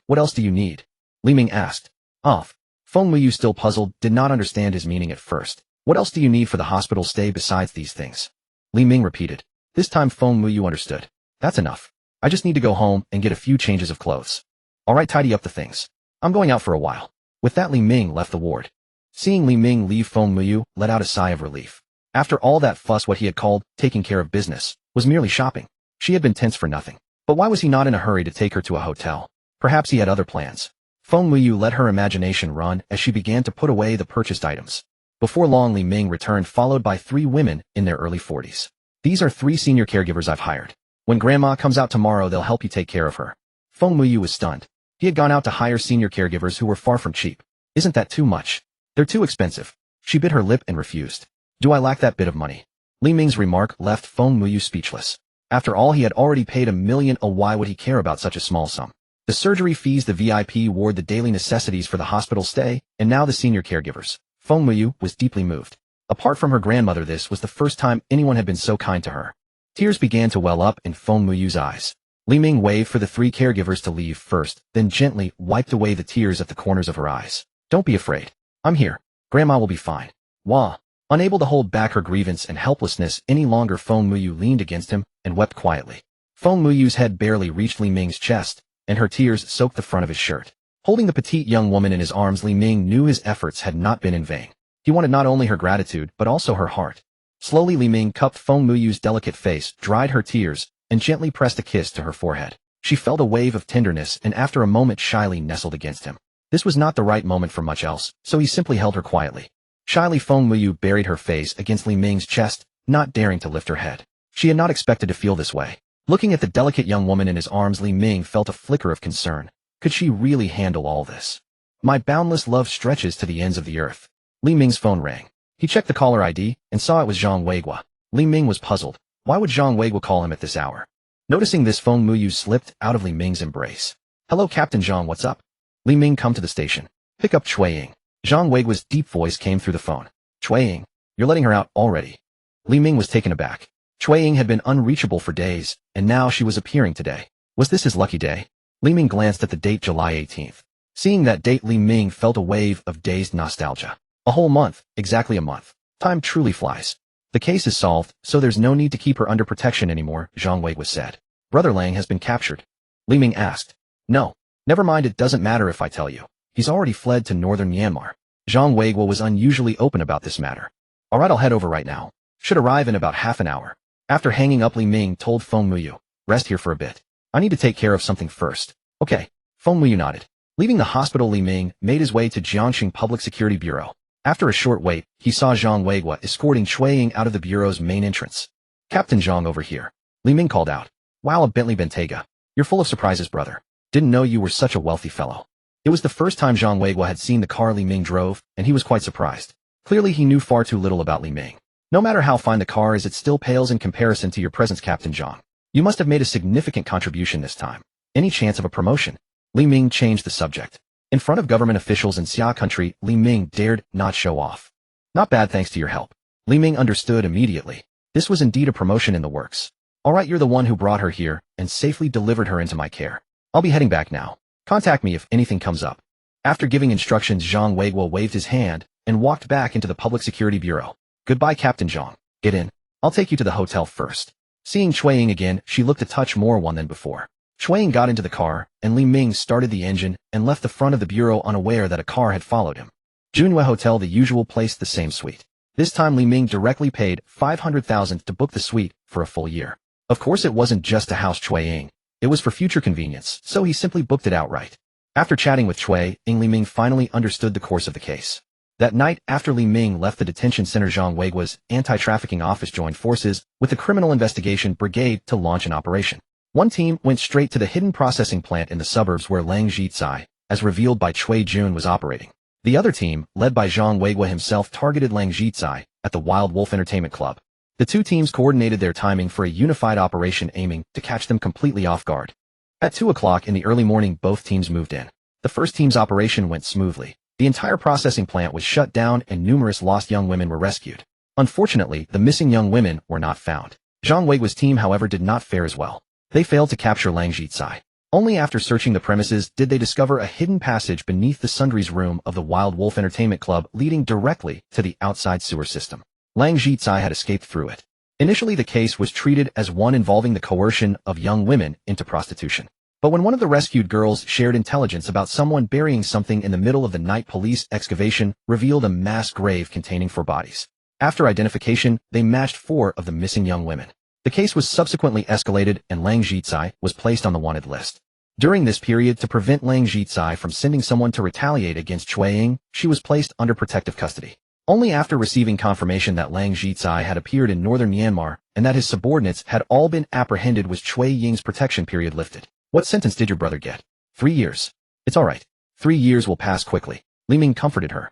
What else do you need?" Li Ming asked. Feng Muyu, still puzzled, did not understand his meaning at first. "What else do you need for the hospital stay besides these things?" Li Ming repeated. This time Feng Muyu understood. "That's enough. I just need to go home and get a few changes of clothes." "All right, tidy up the things. I'm going out for a while." With that, Li Ming left the ward. Seeing Li Ming leave, Feng Muyu let out a sigh of relief. After all that fuss, what he had called taking care of business was merely shopping. She had been tense for nothing. But why was he not in a hurry to take her to a hotel? Perhaps he had other plans. Feng Muyu let her imagination run as she began to put away the purchased items. Before long, Li Ming returned, followed by 3 women in their early 40s. "These are 3 senior caregivers I've hired. When Grandma comes out tomorrow, they'll help you take care of her." Feng Muyu was stunned. He had gone out to hire senior caregivers who were far from cheap. "Isn't that too much? They're too expensive." She bit her lip and refused. "Do I lack that bit of money?" Li Ming's remark left Feng Muyu speechless. After all, he had already paid 1,000,000. Why would he care about such a small sum? The surgery fees, the VIP ward, the daily necessities for the hospital stay, and now the senior caregivers. Feng Muyu was deeply moved. Apart from her grandmother, this was the first time anyone had been so kind to her. Tears began to well up in Feng Muyu's eyes. Li Ming waved for the 3 caregivers to leave first, then gently wiped away the tears at the corners of her eyes. "Don't be afraid. I'm here. Grandma will be fine." Wah! Unable to hold back her grievance and helplessness any longer, Feng Muyu leaned against him and wept quietly. Feng Muyu's head barely reached Li Ming's chest, and her tears soaked the front of his shirt. Holding the petite young woman in his arms, Li Ming knew his efforts had not been in vain. He wanted not only her gratitude, but also her heart. Slowly, Li Ming cupped Feng Muyu's delicate face, dried her tears, and gently pressed a kiss to her forehead. She felt a wave of tenderness and after a moment shyly nestled against him. This was not the right moment for much else, so he simply held her quietly. Shyly, Feng Muyu buried her face against Li Ming's chest, not daring to lift her head. She had not expected to feel this way. Looking at the delicate young woman in his arms, Li Ming felt a flicker of concern. Could she really handle all this? "My boundless love stretches to the ends of the earth." Li Ming's phone rang. He checked the caller ID and saw it was Zhang Weiguo. Li Ming was puzzled. Why would Zhang Weiguo call him at this hour? Noticing this, Feng Muyu slipped out of Li Ming's embrace. "Hello, Captain Zhang, what's up?" Li Ming, come to the station. Pick up Chui Ying. Zhang Weiguo's deep voice came through the phone. "Chui Ying, you're letting her out already?" Li Ming was taken aback. Chui Ying had been unreachable for days, and now she was appearing today. Was this his lucky day? Li Ming glanced at the date, July 18th. Seeing that date, Li Ming felt a wave of dazed nostalgia. A whole month, exactly a month. Time truly flies. "The case is solved, so there's no need to keep her under protection anymore," Zhang Weiguo said. "Brother Lang has been captured?" Li Ming asked. "No. Never mind, it doesn't matter if I tell you. He's already fled to northern Myanmar." Zhang Weiguo was unusually open about this matter. "All right, I'll head over right now. Should arrive in about half an hour." After hanging up, Li Ming told Feng Muyu, "Rest here for a bit. I need to take care of something first." "Okay." Feng Muyu nodded. Leaving the hospital, Li Ming made his way to Jiangxing Public Security Bureau. After a short wait, he saw Zhang Weiguo escorting Chui Ying out of the bureau's main entrance. "Captain Zhang over here," Li Ming called out. "Wow, a Bentley Bentayga. You're full of surprises, brother. Didn't know you were such a wealthy fellow." It was the first time Zhang Weiguo had seen the car Li Ming drove, and he was quite surprised. Clearly he knew far too little about Li Ming. No matter how fine the car is, it still pales in comparison to your presence, Captain Zhang. You must have made a significant contribution this time. Any chance of a promotion? Li Ming changed the subject. In front of government officials in Xia country, Li Ming dared not show off. Not bad thanks to your help. Li Ming understood immediately. This was indeed a promotion in the works. Alright, you're the one who brought her here and safely delivered her into my care. I'll be heading back now. Contact me if anything comes up. After giving instructions, Zhang Weiguo waved his hand and walked back into the Public Security Bureau. Goodbye, Captain Zhang. Get in. I'll take you to the hotel first. Seeing Cui Ying again, she looked a touch more won than before. Cui Ying got into the car, and Li Ming started the engine and left the front of the bureau unaware that a car had followed him. Junhua Hotel, the usual place, the same suite. This time Li Ming directly paid 500,000 to book the suite for a full year. Of course it wasn't just to house Cui Ying. It was for future convenience, so he simply booked it outright. After chatting with Cui Ying, Li Ming finally understood the course of the case. That night, after Li Ming left the detention center, Zhang Weiguo's anti-trafficking office joined forces with the Criminal Investigation Brigade to launch an operation. One team went straight to the hidden processing plant in the suburbs where Lang Zhicai, as revealed by Cui Jun, was operating. The other team, led by Zhang Weiguo himself, targeted Lang Zhicai at the Wild Wolf Entertainment Club. The two teams coordinated their timing for a unified operation aiming to catch them completely off guard. At 2 o'clock in the early morning, both teams moved in. The first team's operation went smoothly. The entire processing plant was shut down and numerous lost young women were rescued. Unfortunately, the missing young women were not found. Zhang Weiguo's team, however, did not fare as well. They failed to capture Lang Zhicai. Only after searching the premises did they discover a hidden passage beneath the sundries room of the Wild Wolf Entertainment Club leading directly to the outside sewer system. Lang Zhicai had escaped through it. Initially, the case was treated as one involving the coercion of young women into prostitution. But when one of the rescued girls shared intelligence about someone burying something in the middle of the night, police excavation revealed a mass grave containing 4 bodies. After identification, they matched 4 of the missing young women. The case was subsequently escalated and Lang Zhicai was placed on the wanted list. During this period, to prevent Lang Zhicai from sending someone to retaliate against Cui Ying, she was placed under protective custody. Only after receiving confirmation that Lang Zhicai had appeared in northern Myanmar and that his subordinates had all been apprehended was Cui Ying's protection period lifted. What sentence did your brother get? 3 years. It's all right. 3 years will pass quickly. Li Ming comforted her.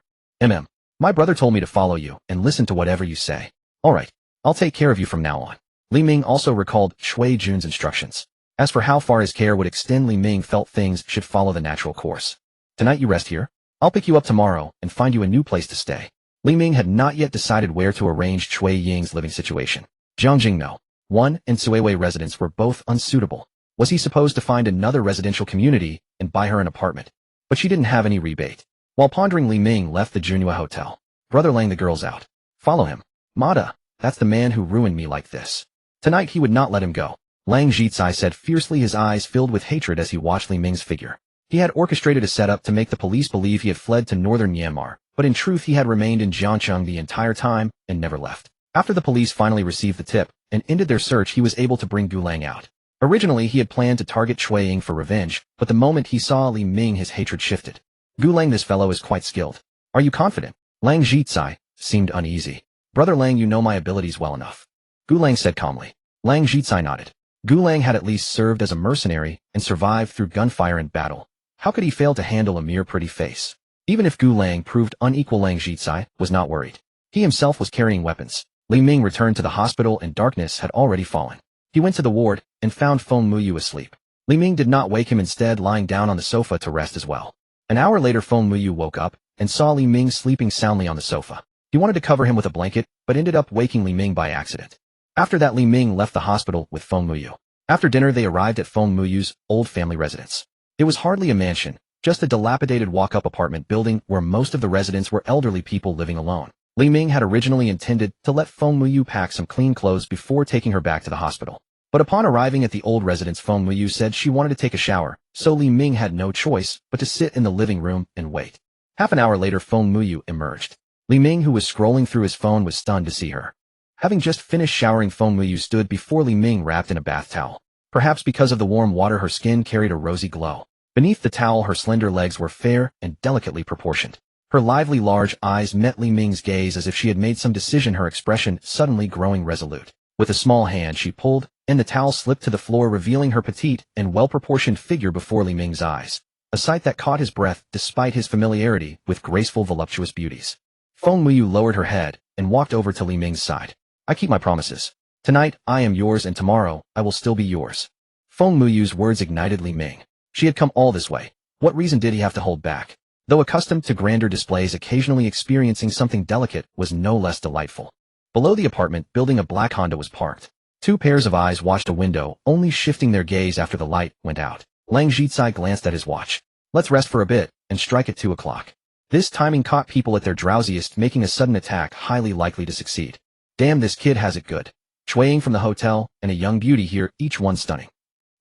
My brother told me to follow you and listen to whatever you say. All right. I'll take care of you from now on. Li Ming also recalled Cui Jun's instructions. As for how far his care would extend, Li Ming felt things should follow the natural course. Tonight you rest here. I'll pick you up tomorrow and find you a new place to stay. Li Ming had not yet decided where to arrange Cui Ying's living situation. Jiangjing No. 1 and Suiwei residence were both unsuitable. Was he supposed to find another residential community and buy her an apartment? But she didn't have any rebate. While pondering, Li Ming left the Junhua Hotel. Brother Lang the girls out. Follow him. Mada, that's the man who ruined me like this. Tonight he would not let him go. Lang Zhicai said fiercely, his eyes filled with hatred as he watched Li Ming's figure. He had orchestrated a setup to make the police believe he had fled to northern Myanmar, but in truth he had remained in Jiangcheng the entire time and never left. After the police finally received the tip and ended their search, he was able to bring Gu Lang out. Originally, he had planned to target Cui Ying for revenge, but the moment he saw Li Ming, his hatred shifted. Gu Lang, this fellow is quite skilled. Are you confident? Lang Zhicai seemed uneasy. Brother Lang, you know my abilities well enough. Gu Lang said calmly. Lang Zhicai nodded. Gu Lang had at least served as a mercenary and survived through gunfire and battle. How could he fail to handle a mere pretty face? Even if Gu Lang proved unequal, Lang Zhicai was not worried. He himself was carrying weapons. Li Ming returned to the hospital and darkness had already fallen. He went to the ward and found Feng Muyu asleep. Li Ming did not wake him, instead lying down on the sofa to rest as well. An hour later, Feng Muyu woke up and saw Li Ming sleeping soundly on the sofa. He wanted to cover him with a blanket, but ended up waking Li Ming by accident. After that, Li Ming left the hospital with Feng Muyu. After dinner, they arrived at Feng Muyu's old family residence. It was hardly a mansion, just a dilapidated walk-up apartment building where most of the residents were elderly people living alone. Li Ming had originally intended to let Feng Muyu pack some clean clothes before taking her back to the hospital. But upon arriving at the old residence, Feng Muyu said she wanted to take a shower, so Li Ming had no choice but to sit in the living room and wait. Half an hour later, Feng Muyu emerged. Li Ming, who was scrolling through his phone, was stunned to see her. Having just finished showering, Feng Muyu stood before Li Ming wrapped in a bath towel. Perhaps because of the warm water, her skin carried a rosy glow. Beneath the towel, her slender legs were fair and delicately proportioned. Her lively large eyes met Li Ming's gaze as if she had made some decision, her expression suddenly growing resolute. With a small hand she pulled, and the towel slipped to the floor, revealing her petite and well-proportioned figure before Li Ming's eyes. A sight that caught his breath despite his familiarity with graceful, voluptuous beauties. Feng Muyu lowered her head and walked over to Li Ming's side. I keep my promises. Tonight, I am yours and tomorrow, I will still be yours. Feng Muyu's words ignited Li Ming. She had come all this way. What reason did he have to hold back? Though accustomed to grander displays, occasionally experiencing something delicate was no less delightful. Below the apartment building, a black Honda was parked. Two pairs of eyes watched a window, only shifting their gaze after the light went out. Lang Zhicai glanced at his watch. Let's rest for a bit, and strike at 2 o'clock. This timing caught people at their drowsiest, making a sudden attack highly likely to succeed. Damn, this kid has it good. Shuaying from the hotel, and a young beauty here, each one stunning.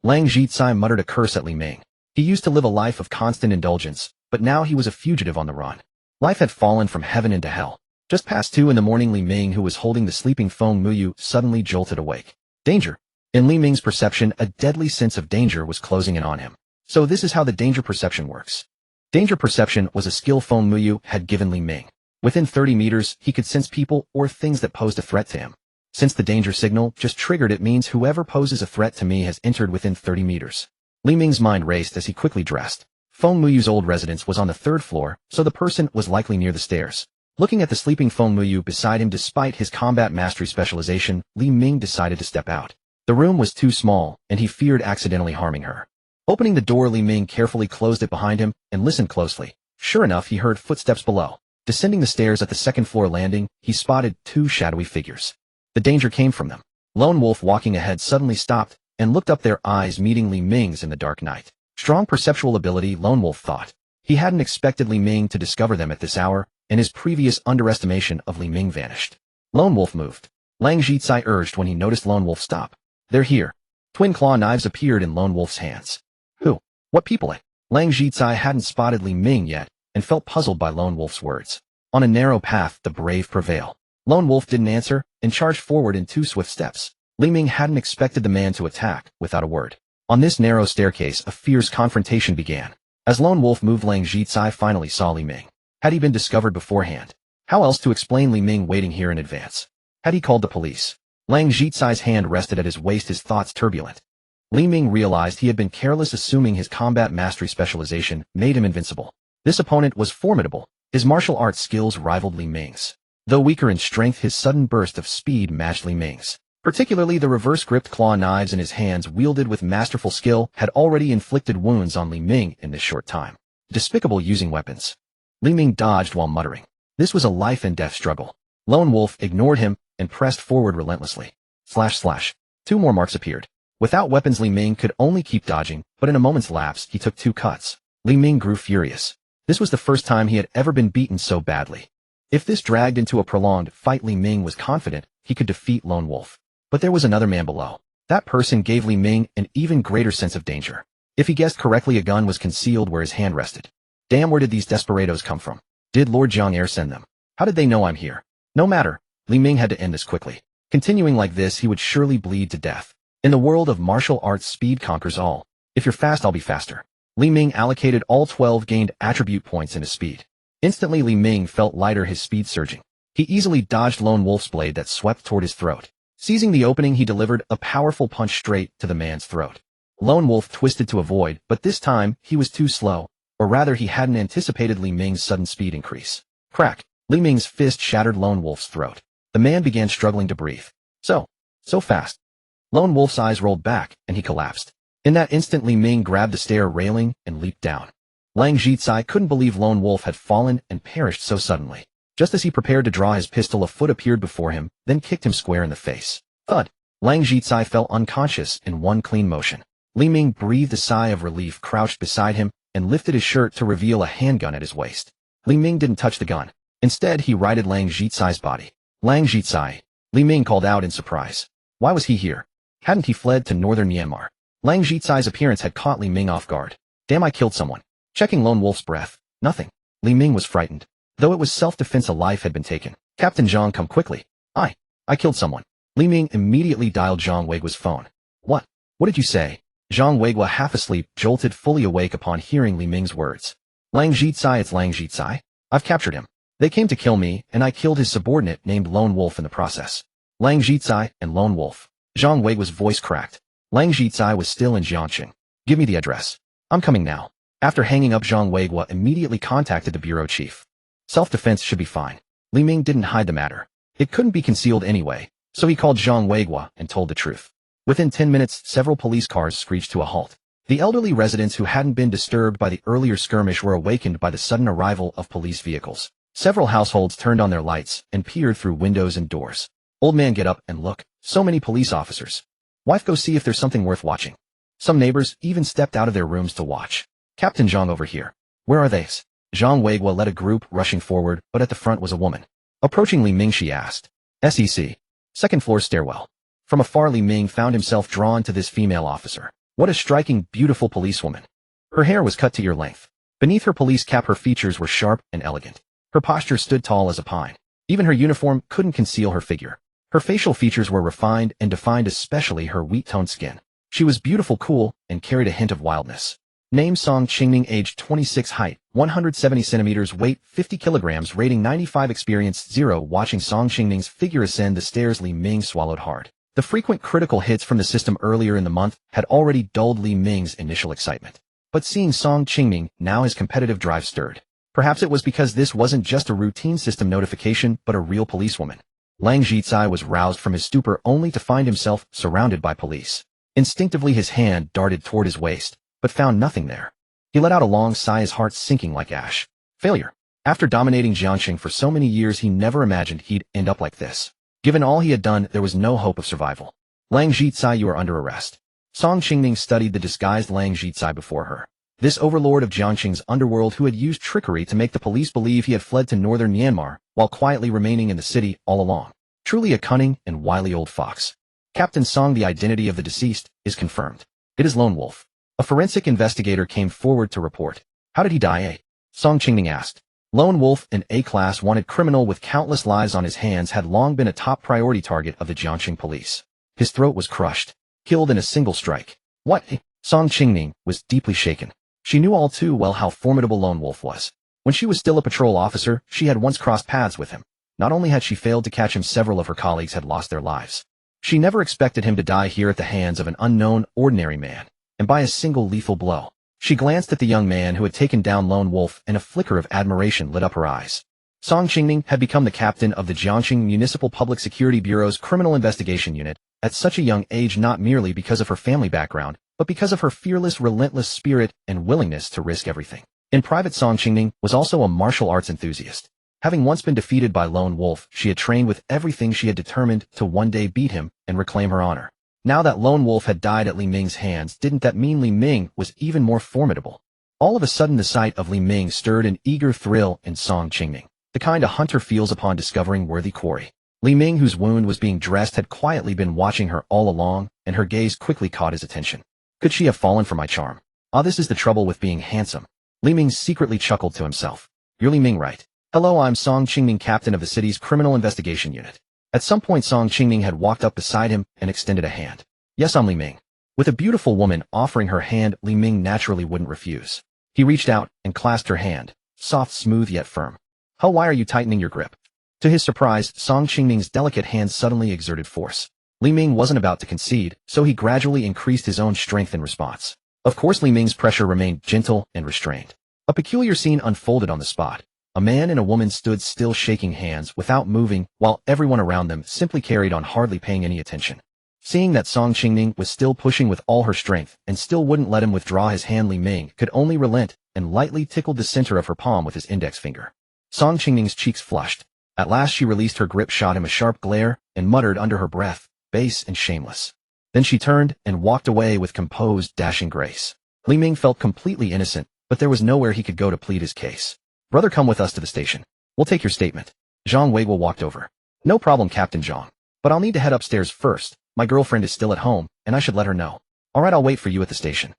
Lang Zhicai muttered a curse at Li Ming. He used to live a life of constant indulgence, but now he was a fugitive on the run. Life had fallen from heaven into hell. Just past 2 in the morning, Li Ming, who was holding the sleeping Feng Muyu, suddenly jolted awake. Danger. In Li Ming's perception, a deadly sense of danger was closing in on him. So this is how the danger perception works. Danger perception was a skill Feng Muyu had given Li Ming. Within 30 meters, he could sense people or things that posed a threat to him. Since the danger signal just triggered, it means whoever poses a threat to me has entered within 30 meters. Li Ming's mind raced as he quickly dressed. Feng Muyu's old residence was on the 3rd floor, so the person was likely near the stairs. Looking at the sleeping Feng Muyu beside him, despite his combat mastery specialization, Li Ming decided to step out. The room was too small, and he feared accidentally harming her. Opening the door, Li Ming carefully closed it behind him and listened closely. Sure enough, he heard footsteps below. Descending the stairs at the 2nd floor landing, he spotted 2 shadowy figures. The danger came from them. Lone Wolf, walking ahead, suddenly stopped and looked up, their eyes meeting Li Ming's in the dark night. Strong perceptual ability, Lone Wolf thought. He hadn't expected Li Ming to discover them at this hour, and his previous underestimation of Li Ming vanished. Lone Wolf moved. Lang Zhicai urged when he noticed Lone Wolf stop. They're here. Twin claw knives appeared in Lone Wolf's hands. Who? What people? Lang Zhicai hadn't spotted Li Ming yet, and felt puzzled by Lone Wolf's words. On a narrow path, the brave prevail. Lone Wolf didn't answer, and charged forward in 2 swift steps. Li Ming hadn't expected the man to attack, without a word. On this narrow staircase, a fierce confrontation began. As Lone Wolf moved, Lang Zhicai finally saw Li Ming. Had he been discovered beforehand? How else to explain Li Ming waiting here in advance? Had he called the police? Lang Zhicai's hand rested at his waist, his thoughts turbulent. Li Ming realized he had been careless, assuming his combat mastery specialization made him invincible. This opponent was formidable. His martial arts skills rivaled Li Ming's. Though weaker in strength, his sudden burst of speed matched Li Ming's. Particularly the reverse-gripped claw knives in his hands, wielded with masterful skill, had already inflicted wounds on Li Ming in this short time. Despicable using weapons. Li Ming dodged while muttering. This was a life-and-death struggle. Lone Wolf ignored him and pressed forward relentlessly. Slash slash. 2 more marks appeared. Without weapons, Li Ming could only keep dodging, but in a moment's lapse, he took 2 cuts. Li Ming grew furious. This was the first time he had ever been beaten so badly. If this dragged into a prolonged fight, Li Ming was confident he could defeat Lone Wolf. But there was another man below. That person gave Li Ming an even greater sense of danger. If he guessed correctly, a gun was concealed where his hand rested. Damn, where did these desperados come from? Did Lord Zhang Air send them? How did they know I'm here? No matter. Li Ming had to end this quickly. Continuing like this, he would surely bleed to death. In the world of martial arts, speed conquers all. If you're fast, I'll be faster. Li Ming allocated all 12 gained attribute points into speed. Instantly, Li Ming felt lighter, his speed surging. He easily dodged Lone Wolf's blade that swept toward his throat. Seizing the opening, he delivered a powerful punch straight to the man's throat. Lone Wolf twisted to avoid, but this time, he was too slow. Or rather, he hadn't anticipated Li Ming's sudden speed increase. Crack! Li Ming's fist shattered Lone Wolf's throat. The man began struggling to breathe. So fast. Lone Wolf's eyes rolled back, and he collapsed. In that instant, Li Ming grabbed the stair railing and leaped down. Lang Zhicai couldn't believe Lone Wolf had fallen and perished so suddenly. Just as he prepared to draw his pistol, a foot appeared before him, then kicked him square in the face. Thud! Lang Zhicai fell unconscious in one clean motion. Li Ming breathed a sigh of relief, crouched beside him, and lifted his shirt to reveal a handgun at his waist. Li Ming didn't touch the gun. Instead, he righted Lang Zhicai's body. Lang Zhicai, Li Ming called out in surprise. Why was he here? Hadn't he fled to northern Myanmar? Lang Zhicai's appearance had caught Li Ming off guard. Damn, I killed someone. Checking Lone Wolf's breath. Nothing. Li Ming was frightened. Though it was self-defense, a life had been taken. Captain Zhang, come quickly. I killed someone. Li Ming immediately dialed Zhang Weigua's phone. What? What did you say? Zhang Weigua, half asleep, jolted, fully awake upon hearing Li Ming's words. Lang Zhicai, it's Lang Zhicai. I've captured him. They came to kill me, and I killed his subordinate named Lone Wolf in the process. Lang Zhicai and Lone Wolf. Zhang Weigua's voice cracked. Lang Zhicai was still in Jiangqing. Give me the address. I'm coming now. After hanging up, Zhang Weigua immediately contacted the bureau chief. Self-defense should be fine. Li Ming didn't hide the matter. It couldn't be concealed anyway, so he called Zhang Weiguo and told the truth. Within 10 minutes, several police cars screeched to a halt. The elderly residents who hadn't been disturbed by the earlier skirmish were awakened by the sudden arrival of police vehicles. Several households turned on their lights and peered through windows and doors. Old man, get up and look. So many police officers. Wife, go see if there's something worth watching. Some neighbors even stepped out of their rooms to watch. Captain Zhang over here. Where are they? Zhang Weiguo led a group rushing forward, but at the front was a woman. Approaching Li Ming, she asked. SEC. Second floor stairwell. From afar, Li Ming found himself drawn to this female officer. What a striking, beautiful policewoman. Her hair was cut to ear length. Beneath her police cap, her features were sharp and elegant. Her posture stood tall as a pine. Even her uniform couldn't conceal her figure. Her facial features were refined and defined, especially her wheat-toned skin. She was beautiful, cool, and carried a hint of wildness. Name Song Qingming, age 26, height 170 centimeters, weight 50 kilograms, rating 95, experience 0. Watching Song Qingming's figure ascend the stairs, Li Ming swallowed hard. The frequent critical hits from the system earlier in the month had already dulled Li Ming's initial excitement. But seeing Song Qingming, now his competitive drive stirred. Perhaps it was because this wasn't just a routine system notification, but a real policewoman. Lang Zhizai was roused from his stupor only to find himself surrounded by police. Instinctively his hand darted toward his waist, but found nothing there. He let out a long sigh, his heart sinking like ash. Failure. After dominating Jiangxing for so many years, he never imagined he'd end up like this. Given all he had done, there was no hope of survival. Lang Zhizai, you are under arrest. Song Qingming studied the disguised Lang Zhizai before her. This overlord of Jiangxing's underworld who had used trickery to make the police believe he had fled to northern Myanmar while quietly remaining in the city all along. Truly a cunning and wily old fox. Captain Song, the identity of the deceased is confirmed. It is Lone Wolf. A forensic investigator came forward to report. How did he die? Song Qingming asked. Lone Wolf, an A-class wanted criminal with countless lives on his hands, had long been a top priority target of the Jiangxing police. His throat was crushed. Killed in a single strike. What? Song Qingming was deeply shaken. She knew all too well how formidable Lone Wolf was. When she was still a patrol officer, she had once crossed paths with him. Not only had she failed to catch him, several of her colleagues had lost their lives. She never expected him to die here at the hands of an unknown, ordinary man, and by a single lethal blow. She glanced at the young man who had taken down Lone Wolf, and a flicker of admiration lit up her eyes. Song Qingming had become the captain of the Jiangxing Municipal Public Security Bureau's Criminal Investigation Unit at such a young age, not merely because of her family background, but because of her fearless, relentless spirit and willingness to risk everything. In private, Song Qingming was also a martial arts enthusiast. Having once been defeated by Lone Wolf, she had trained with everything, she had determined to one day beat him and reclaim her honor. Now that Lone Wolf had died at Li Ming's hands, didn't that mean Li Ming was even more formidable? All of a sudden, the sight of Li Ming stirred an eager thrill in Song Qingming, the kind a hunter feels upon discovering worthy quarry. Li Ming, whose wound was being dressed, had quietly been watching her all along, and her gaze quickly caught his attention. Could she have fallen for my charm? Ah, this is the trouble with being handsome. Li Ming secretly chuckled to himself. You're Li Ming, right? Hello, I'm Song Qingming, captain of the city's Criminal Investigation Unit. At some point, Song Qingming had walked up beside him and extended a hand. Yes, I'm Li Ming. With a beautiful woman offering her hand, Li Ming naturally wouldn't refuse. He reached out and clasped her hand, soft, smooth, yet firm. How, why are you tightening your grip? To his surprise, Song Qingming's delicate hand suddenly exerted force. Li Ming wasn't about to concede, so he gradually increased his own strength in response. Of course, Li Ming's pressure remained gentle and restrained. A peculiar scene unfolded on the spot. A man and a woman stood still, shaking hands without moving, while everyone around them simply carried on, hardly paying any attention. Seeing that Song Qingming was still pushing with all her strength and still wouldn't let him withdraw his hand, Li Ming could only relent and lightly tickled the center of her palm with his index finger. Song Qingming's cheeks flushed. At last she released her grip, shot him a sharp glare, and muttered under her breath, base and shameless. Then she turned and walked away with composed, dashing grace. Li Ming felt completely innocent, but there was nowhere he could go to plead his case. Brother, come with us to the station. We'll take your statement. Zhang Weiguo walked over. No problem, Captain Zhang. But I'll need to head upstairs first. My girlfriend is still at home, and I should let her know. All right, I'll wait for you at the station.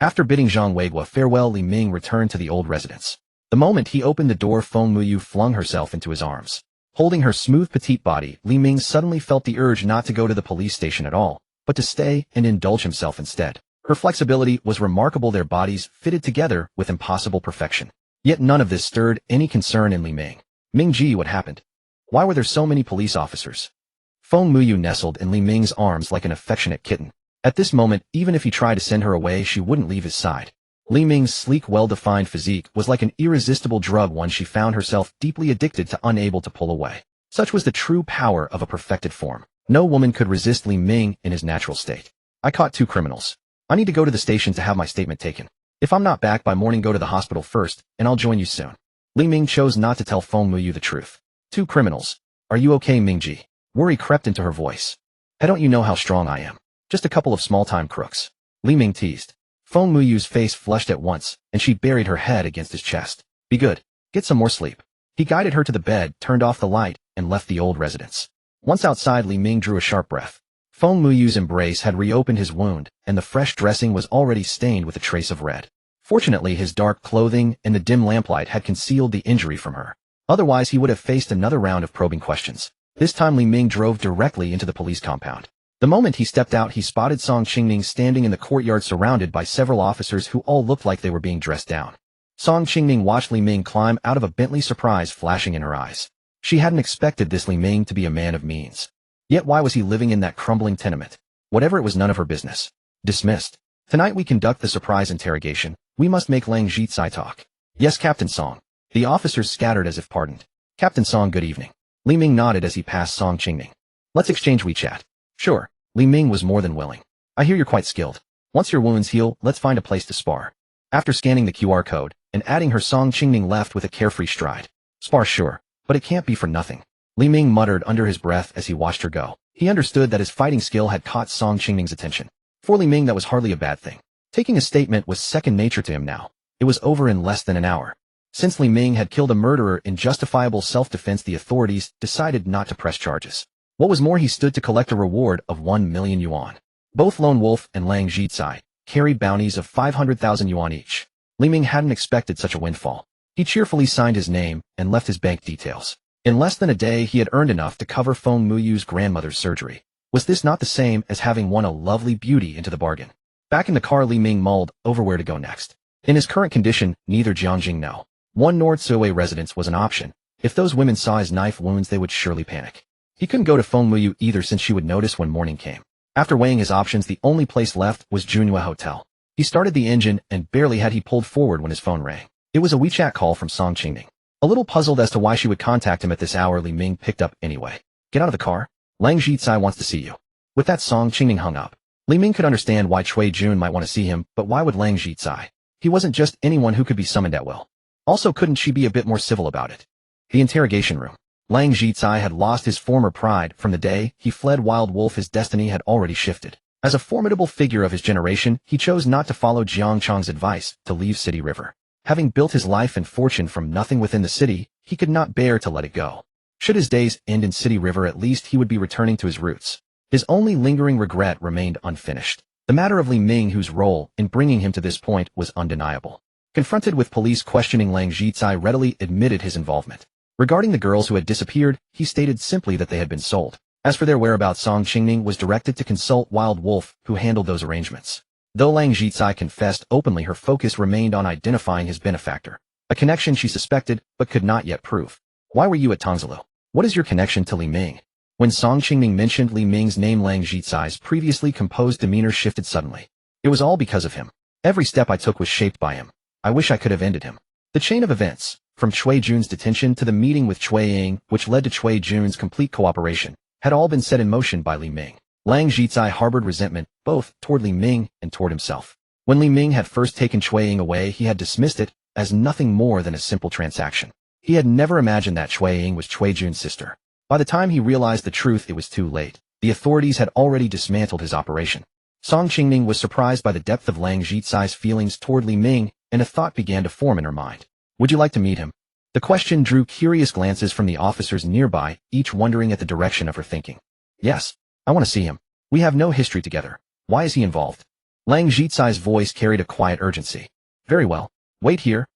After bidding Zhang Weiguo farewell, Li Ming returned to the old residence. The moment he opened the door, Feng Muyu flung herself into his arms. Holding her smooth petite body, Li Ming suddenly felt the urge not to go to the police station at all, but to stay and indulge himself instead. Her flexibility was remarkable, their bodies fitted together with impossible perfection. Yet none of this stirred any concern in Li Ming. Mingji, what happened? Why were there so many police officers? Feng Muyu nestled in Li Ming's arms like an affectionate kitten. At this moment, even if he tried to send her away, she wouldn't leave his side. Li Ming's sleek, well-defined physique was like an irresistible drug, one she found herself deeply addicted to, unable to pull away. Such was the true power of a perfected form. No woman could resist Li Ming in his natural state. I caught 2 criminals. I need to go to the station to have my statement taken. If I'm not back by morning, go to the hospital first, and I'll join you soon. Li Ming chose not to tell Feng Muyu the truth. 2 criminals. Are you okay, Mingji? Worry crept into her voice. Hey, don't you know how strong I am? Just a couple of small-time crooks. Li Ming teased. Feng Muyu's face flushed at once, and she buried her head against his chest. Be good. Get some more sleep. He guided her to the bed, turned off the light, and left the old residence. Once outside, Li Ming drew a sharp breath. Feng Muyu's embrace had reopened his wound, and the fresh dressing was already stained with a trace of red. Fortunately, his dark clothing and the dim lamplight had concealed the injury from her. Otherwise, he would have faced another round of probing questions. This time, Li Ming drove directly into the police compound. The moment he stepped out, he spotted Song Qingming standing in the courtyard surrounded by several officers who all looked like they were being dressed down. Song Qingming watched Li Ming climb out of a Bentley, surprise flashing in her eyes. She hadn't expected this Li Ming to be a man of means. Yet why was he living in that crumbling tenement? Whatever it was, none of her business. Dismissed. Tonight we conduct the surprise interrogation. We must make Lang Zhicai talk. Yes, Captain Song. The officers scattered as if pardoned. Captain Song, good evening. Li Ming nodded as he passed Song Qingming. Let's exchange WeChat. Sure. Li Ming was more than willing. I hear you're quite skilled. Once your wounds heal, let's find a place to spar. After scanning the QR code and adding her, Song Qingming left with a carefree stride. Spar, sure, but it can't be for nothing. Li Ming muttered under his breath as he watched her go. He understood that his fighting skill had caught Song Qingming's attention. For Li Ming, that was hardly a bad thing. Taking a statement was second nature to him now. It was over in less than an hour. Since Li Ming had killed a murderer in justifiable self-defense, the authorities decided not to press charges. What was more, he stood to collect a reward of 1 million yuan. Both Lone Wolf and Lang Zhicai carried bounties of 500,000 yuan each. Li Ming hadn't expected such a windfall. He cheerfully signed his name and left his bank details. In less than a day, he had earned enough to cover Feng Muyu's grandmother's surgery. Was this not the same as having won a lovely beauty into the bargain? Back in the car, Li Ming mulled over where to go next. In his current condition, neither Jiangjing nor one North Suwei residence was an option. If those women saw his knife wounds, they would surely panic. He couldn't go to Feng Muyu either, since she would notice when morning came. After weighing his options, the only place left was Junhua Hotel. He started the engine, and barely had he pulled forward when his phone rang. It was a WeChat call from Song Qingming. A little puzzled as to why she would contact him at this hour, Li Ming picked up anyway. Get out of the car. Lang Zhicai wants to see you. With that, Song Qingming hung up. Li Ming could understand why Cui Jun might want to see him, but why would Lang Zhicai? He wasn't just anyone who could be summoned at will. Also, couldn't she be a bit more civil about it? The interrogation room. Lang Zhicai had lost his former pride. From the day he fled Wild Wolf, his destiny had already shifted. As a formidable figure of his generation, he chose not to follow Jiang Chong's advice to leave City River. Having built his life and fortune from nothing within the city, he could not bear to let it go. Should his days end in City River, at least he would be returning to his roots. His only lingering regret remained unfinished. The matter of Li Ming, whose role in bringing him to this point was undeniable. Confronted with police questioning, Lang Zhicai readily admitted his involvement. Regarding the girls who had disappeared, he stated simply that they had been sold. As for their whereabouts, Song Qingming was directed to consult Wild Wolf, who handled those arrangements. Though Lang Zhicai confessed openly, her focus remained on identifying his benefactor, a connection she suspected but could not yet prove. Why were you at Tongzilu? What is your connection to Li Ming? When Song Qingming mentioned Li Ming's name, Lang Zhicai's previously composed demeanor shifted suddenly. It was all because of him. Every step I took was shaped by him. I wish I could have ended him. The chain of events, from Cui Jun's detention to the meeting with Cui Ying, which led to Cui Jun's complete cooperation, had all been set in motion by Li Ming. Lang Zhicai harbored resentment, both toward Li Ming and toward himself. When Li Ming had first taken Cui Ying away, he had dismissed it as nothing more than a simple transaction. He had never imagined that Cui Ying was Cui Jun's sister. By the time he realized the truth, it was too late. The authorities had already dismantled his operation. Song Qingming was surprised by the depth of Lang Zhicai's feelings toward Li Ming, and a thought began to form in her mind. Would you like to meet him? The question drew curious glances from the officers nearby, each wondering at the direction of her thinking. Yes, I want to see him. We have no history together. Why is he involved? Lang Zhicai's voice carried a quiet urgency. Very well. Wait here.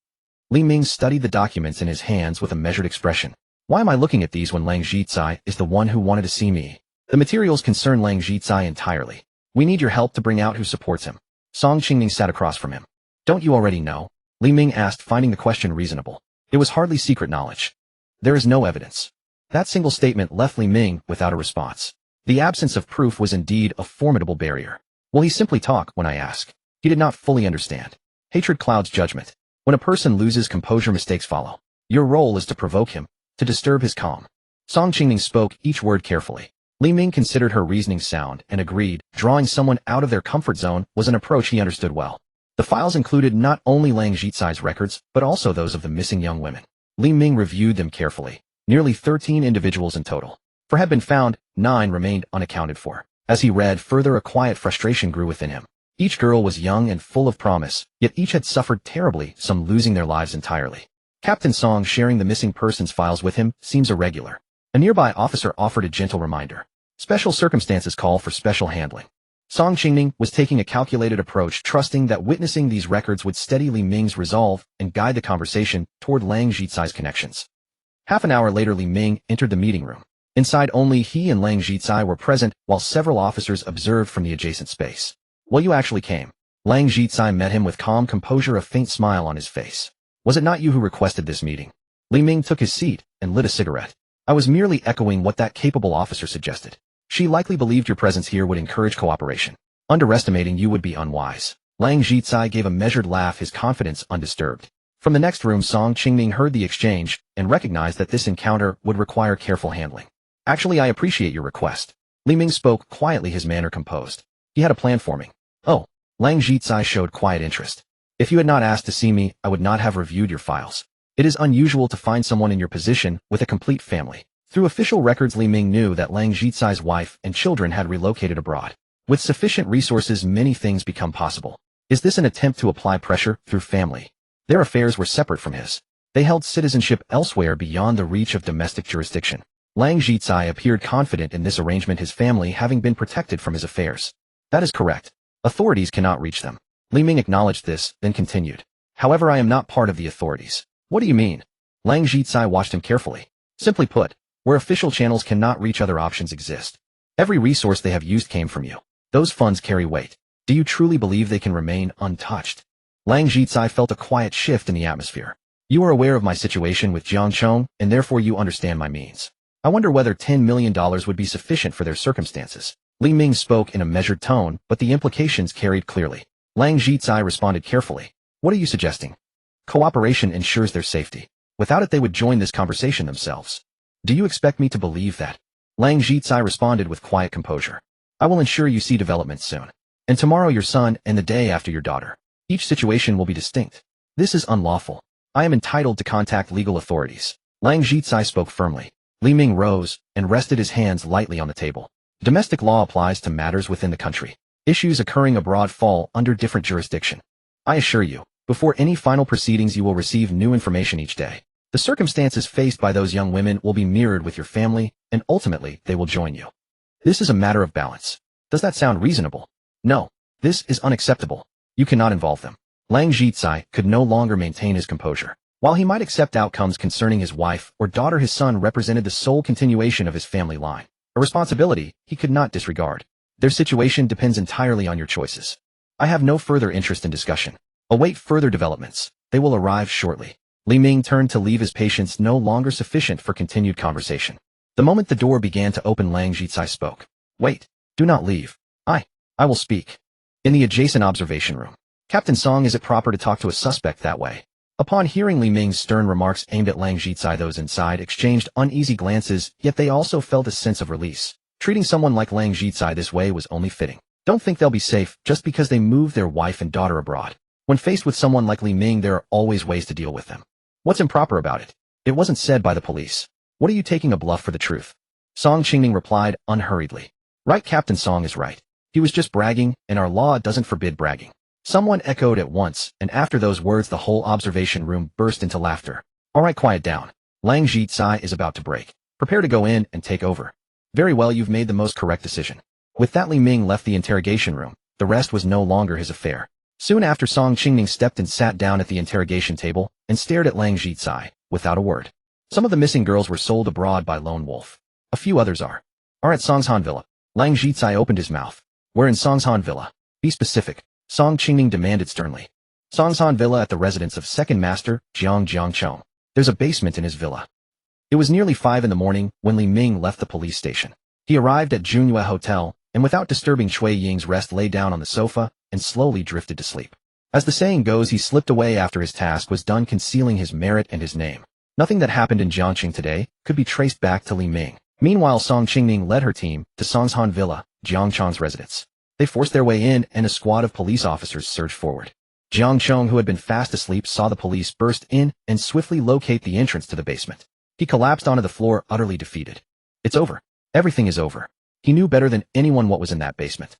Li Ming studied the documents in his hands with a measured expression. Why am I looking at these when Lang Zhicai is the one who wanted to see me? The materials concern Lang Zhicai entirely. We need your help to bring out who supports him. Song Qingming sat across from him. Don't you already know? Li Ming asked, finding the question reasonable. It was hardly secret knowledge. There is no evidence. That single statement left Li Ming without a response. The absence of proof was indeed a formidable barrier. Will he simply talk when I ask? He did not fully understand. Hatred clouds judgment. When a person loses composure, mistakes follow. Your role is to provoke him, to disturb his calm. Song Qingning spoke each word carefully. Li Ming considered her reasoning sound and agreed drawing someone out of their comfort zone was an approach he understood well. The files included not only Lang Zhicai's records, but also those of the missing young women. Li Ming reviewed them carefully. Nearly 13 individuals in total. For had been found, 9 remained unaccounted for. As he read further, a quiet frustration grew within him. Each girl was young and full of promise, yet each had suffered terribly, some losing their lives entirely. Captain Song sharing the missing persons files with him seems irregular. A nearby officer offered a gentle reminder. Special circumstances call for special handling. Song Qingning was taking a calculated approach, trusting that witnessing these records would steady Li Ming's resolve and guide the conversation toward Lang Zhicai's connections. Half an hour later, Li Ming entered the meeting room. Inside, only he and Lang Zhicai were present, while several officers observed from the adjacent space. Well, you actually came. Lang Zhicai met him with calm composure, a faint smile on his face. Was it not you who requested this meeting? Li Ming took his seat and lit a cigarette. I was merely echoing what that capable officer suggested. She likely believed your presence here would encourage cooperation. Underestimating you would be unwise. Lang Zhicai gave a measured laugh, his confidence undisturbed. From the next room, Song Qingning heard the exchange and recognized that this encounter would require careful handling. Actually, I appreciate your request. Li Ming spoke quietly, his manner composed. He had a plan for me. Oh, Lang Zhicai showed quiet interest. If you had not asked to see me, I would not have reviewed your files. It is unusual to find someone in your position with a complete family. Through official records, Li Ming knew that Lang Zhicai's wife and children had relocated abroad. With sufficient resources, many things become possible. Is this an attempt to apply pressure through family? Their affairs were separate from his. They held citizenship elsewhere beyond the reach of domestic jurisdiction. Lang Zhicai appeared confident in this arrangement, his family having been protected from his affairs. That is correct. Authorities cannot reach them. Li Ming acknowledged this, then continued. However, I am not part of the authorities. What do you mean? Lang Zhicai watched him carefully. Simply put, where official channels cannot reach, other options exist. Every resource they have used came from you. Those funds carry weight. Do you truly believe they can remain untouched? Lang Zhicai felt a quiet shift in the atmosphere. You are aware of my situation with Jiang Chong, and therefore you understand my means. I wonder whether $10 million would be sufficient for their circumstances. Li Ming spoke in a measured tone, but the implications carried clearly. Lang Zhicai responded carefully. What are you suggesting? Cooperation ensures their safety. Without it, they would join this conversation themselves. Do you expect me to believe that? Lang Zhicai responded with quiet composure. I will ensure you see developments soon. And tomorrow your son, and the day after your daughter. Each situation will be distinct. This is unlawful. I am entitled to contact legal authorities. Lang Zhicai spoke firmly. Li Ming rose and rested his hands lightly on the table. Domestic law applies to matters within the country. Issues occurring abroad fall under different jurisdiction. I assure you, before any final proceedings you will receive new information each day. The circumstances faced by those young women will be mirrored with your family, and ultimately they will join you. This is a matter of balance. Does that sound reasonable? No. This is unacceptable. You cannot involve them. Lang Zhicai could no longer maintain his composure. While he might accept outcomes concerning his wife or daughter, his son represented the sole continuation of his family line. A responsibility he could not disregard. Their situation depends entirely on your choices. I have no further interest in discussion. Await further developments. They will arrive shortly. Li Ming turned to leave, his patience no longer sufficient for continued conversation. The moment the door began to open, Lang Zhicai spoke. Wait, do not leave. I will speak. In the adjacent observation room. Captain Song, is it proper to talk to a suspect that way? Upon hearing Li Ming's stern remarks aimed at Lang Zhicai, those inside exchanged uneasy glances, yet they also felt a sense of release. Treating someone like Lang Zhicai this way was only fitting. Don't think they'll be safe just because they moved their wife and daughter abroad. When faced with someone like Li Ming, there are always ways to deal with them. What's improper about it? It wasn't said by the police. What are you taking a bluff for the truth? Song Qingning replied unhurriedly. Right, Captain Song is right. He was just bragging, and our law doesn't forbid bragging. Someone echoed at once, and after those words the whole observation room burst into laughter. All right, quiet down. Lang Zhicai is about to break. Prepare to go in and take over. Very well, you've made the most correct decision. With that, Li Ming left the interrogation room. The rest was no longer his affair. Soon after, Song Qingning stepped and sat down at the interrogation table and stared at Lang Zhicai, without a word. Some of the missing girls were sold abroad by Lone Wolf. A few others are at Songshan Villa. Lang Zhicai opened his mouth. We're in Songshan Villa. Be specific. Song Qingning demanded sternly. Songshan Villa, at the residence of Second Master Jiang Jiangchong. There's a basement in his villa. It was nearly 5 in the morning when Li Ming left the police station. He arrived at Junyue Hotel, and without disturbing Cui Ying's rest lay down on the sofa and slowly drifted to sleep. As the saying goes, he slipped away after his task was done, concealing his merit and his name. Nothing that happened in Jiangqing today could be traced back to Li Ming. Meanwhile, Song Qingning led her team to Songshan Villa, Jiang Chong's residence. They forced their way in and a squad of police officers surged forward. Jiang Chong, who had been fast asleep, saw the police burst in and swiftly locate the entrance to the basement. He collapsed onto the floor, utterly defeated. It's over. Everything is over. He knew better than anyone what was in that basement.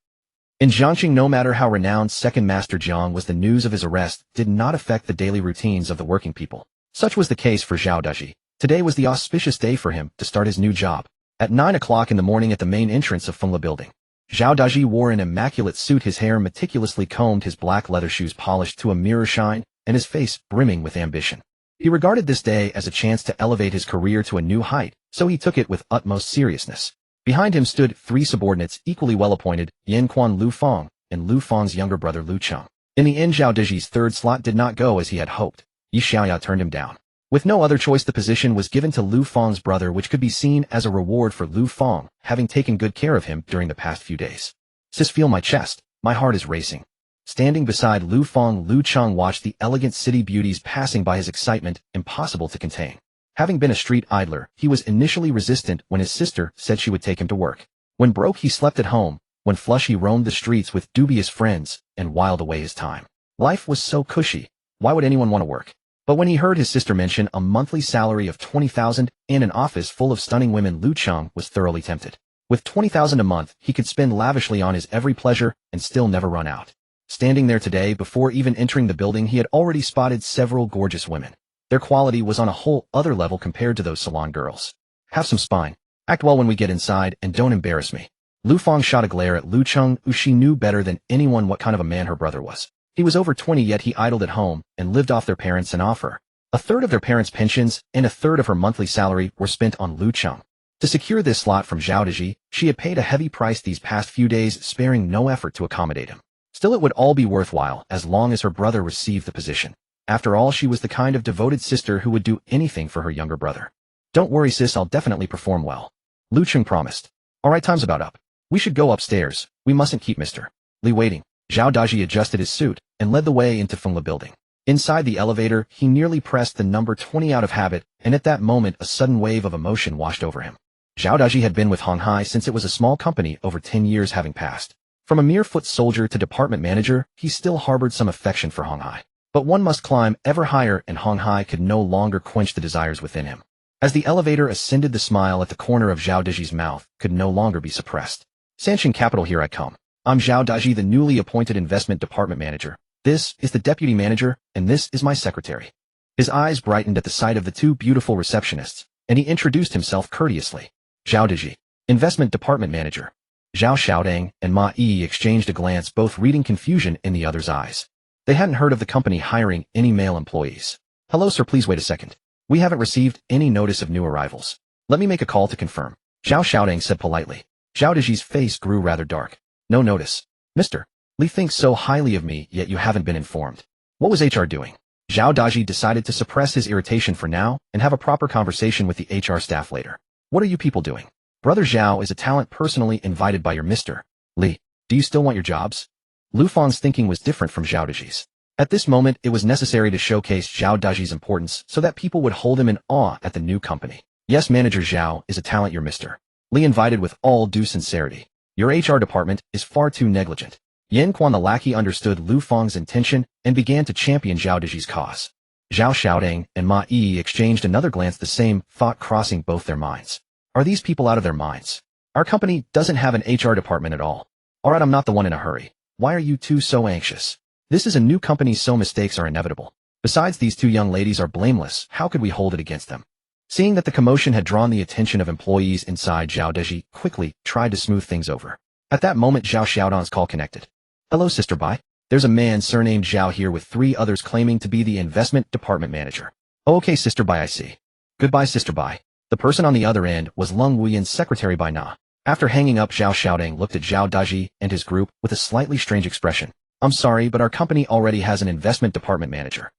In Jiangqing, no matter how renowned Second Master Jiang was, the news of his arrest did not affect the daily routines of the working people. Such was the case for Zhao Daji. Today was the auspicious day for him to start his new job. At 9 o'clock in the morning at the main entrance of Fengli Building, Zhao Daji wore an immaculate suit, his hair meticulously combed, his black leather shoes polished to a mirror shine, and his face brimming with ambition. He regarded this day as a chance to elevate his career to a new height, so he took it with utmost seriousness. Behind him stood 3 subordinates equally well appointed, Yan Quan Lu Feng, and Lu Feng's younger brother Lu Cheng. In the end, Zhao Daji's third slot did not go as he had hoped. Yi Xiaoya turned him down. With no other choice, the position was given to Lu Feng's brother, which could be seen as a reward for Lu Feng, having taken good care of him during the past few days. Sis, feel my chest. My heart is racing. Standing beside Lu Feng, Lu Cheng watched the elegant city beauties passing by, his excitement impossible to contain. Having been a street idler, he was initially resistant when his sister said she would take him to work. When broke, he slept at home. When flush, he roamed the streets with dubious friends and whiled away his time. Life was so cushy. Why would anyone want to work? But when he heard his sister mention a monthly salary of 20,000 and an office full of stunning women, Lu Cheng was thoroughly tempted. With 20,000 a month, he could spend lavishly on his every pleasure and still never run out. Standing there today, before even entering the building, he had already spotted several gorgeous women. Their quality was on a whole other level compared to those salon girls. Have some spine. Act well when we get inside and don't embarrass me. Lu Feng shot a glare at Lu Cheng, who she knew better than anyone what kind of a man her brother was. He was over 20, yet he idled at home and lived off their parents and off her. A third of their parents' pensions and a third of her monthly salary were spent on Lu Cheng. To secure this slot from Zhao Daji, she had paid a heavy price these past few days, sparing no effort to accommodate him. Still, it would all be worthwhile as long as her brother received the position. After all, she was the kind of devoted sister who would do anything for her younger brother. Don't worry, sis, I'll definitely perform well. Lu Cheng promised. All right, time's about up. We should go upstairs. We mustn't keep Mr. Li waiting. Zhao Daji adjusted his suit and led the way into Fengli Building. Inside the elevator, he nearly pressed the number 20 out of habit, and at that moment a sudden wave of emotion washed over him. Zhao Daji had been with Hong Hai since it was a small company, over 10 years having passed. From a mere foot soldier to department manager, he still harbored some affection for Hong Hai. But one must climb ever higher, and Hong Hai could no longer quench the desires within him. As the elevator ascended, the smile at the corner of Zhao Daji's mouth could no longer be suppressed. Sanchen Capital, here I come. I'm Zhao Daji, the newly appointed investment department manager. This is the deputy manager, and this is my secretary. His eyes brightened at the sight of the 2 beautiful receptionists, and he introduced himself courteously. Zhao Daji, investment department manager. Zhao Xiaodang and Ma Yi exchanged a glance, both reading confusion in the other's eyes. They hadn't heard of the company hiring any male employees. Hello, sir, please wait a second. We haven't received any notice of new arrivals. Let me make a call to confirm. Zhao Xiaodang said politely. Zhao Daji's face grew rather dark. No notice. Mr. Li thinks so highly of me, yet you haven't been informed. What was HR doing? Zhao Daji decided to suppress his irritation for now and have a proper conversation with the HR staff later. What are you people doing? Brother Zhao is a talent personally invited by your Mr. Li. Do you still want your jobs? Lu Feng's thinking was different from Zhao Daji's. At this moment, it was necessary to showcase Zhao Daji's importance so that people would hold him in awe at the new company. Yes, Manager Zhao is a talent your Mr. Li invited with all due sincerity. Your HR department is far too negligent. Yan Quan the lackey understood Lu Feng's intention and began to champion Zhao Daji's cause. Zhao Xiaodang and Ma Yi exchanged another glance, the same thought crossing both their minds. Are these people out of their minds? Our company doesn't have an HR department at all. Alright, I'm not the one in a hurry. Why are you two so anxious? This is a new company, so mistakes are inevitable. Besides, these 2 young ladies are blameless. How could we hold it against them? Seeing that the commotion had drawn the attention of employees inside, Zhao Daji quickly tried to smooth things over. At that moment, Zhao Xiaodang's call connected. Hello, Sister Bai. There's a man surnamed Zhao here with 3 others claiming to be the investment department manager. Oh, okay, Sister Bai, I see. Goodbye, Sister Bai. The person on the other end was Lung Wuyan's secretary Bai Na. After hanging up, Zhao Xiaodang looked at Zhao Daji and his group with a slightly strange expression. I'm sorry, but our company already has an investment department manager.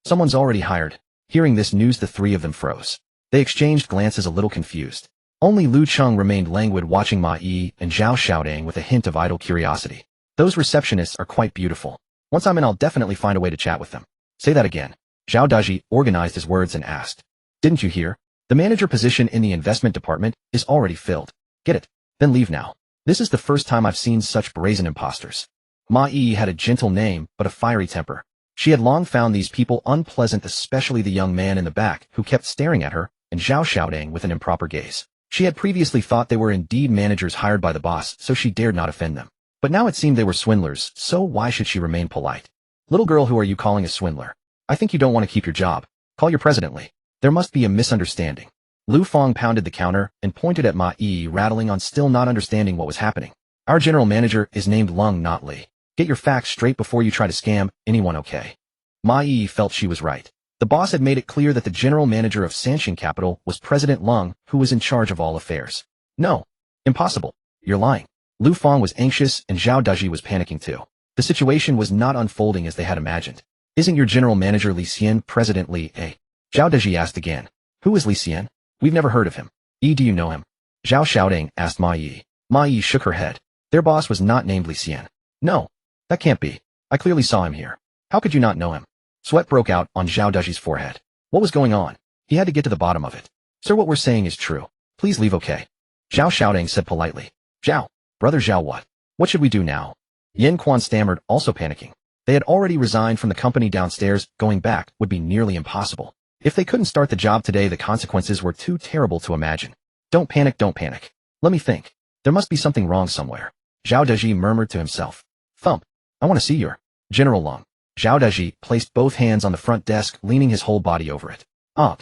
Someone's already hired. Hearing this news, the 3 of them froze. They exchanged glances, a little confused. Only Lu Cheng remained languid, watching Ma Yi and Zhao Xiaodang with a hint of idle curiosity. Those receptionists are quite beautiful. Once I'm in, I'll definitely find a way to chat with them. Say that again. Zhao Daji organized his words and asked. Didn't you hear? The manager position in the investment department is already filled. Get it? Then leave now. This is the first time I've seen such brazen imposters. Ma Yi had a gentle name, but a fiery temper. She had long found these people unpleasant, especially the young man in the back who kept staring at her, and Zhao Xiaodang with an improper gaze. She had previously thought they were indeed managers hired by the boss, so she dared not offend them. But now it seemed they were swindlers, so why should she remain polite? Little girl, who are you calling a swindler? I think you don't want to keep your job. Call your president Li. There must be a misunderstanding. Lu Fang pounded the counter and pointed at Ma Yi, rattling on, still not understanding what was happening. Our general manager is named Lung, not Li. Get your facts straight before you try to scam anyone, okay? Ma Yi felt she was right. The boss had made it clear that the general manager of Sanxing Capital was President Lung, who was in charge of all affairs. No. Impossible. You're lying. Lu Fang was anxious and Zhao Daji was panicking too. The situation was not unfolding as they had imagined. Isn't your general manager Li Xian President Li, eh? Zhao Daji asked again. Who is Li Xian? We've never heard of him. Do you know him? Zhao Xiaodang asked Ma Yi. Ma Yi shook her head. Their boss was not named Li Xian. No. That can't be. I clearly saw him here. How could you not know him? Sweat broke out on Zhao Daji's forehead. What was going on? He had to get to the bottom of it. Sir, what we're saying is true. Please leave, okay? Zhao Xiaodang said politely. Zhao. Brother Zhao, what? What should we do now? Yin Quan stammered, also panicking. They had already resigned from the company downstairs. Going back would be nearly impossible. If they couldn't start the job today, the consequences were too terrible to imagine. Don't panic, don't panic. Let me think. There must be something wrong somewhere. Zhao Daji murmured to himself. Thump. I want to see your General Lung. Zhao Daji placed both hands on the front desk, leaning his whole body over it. Zhao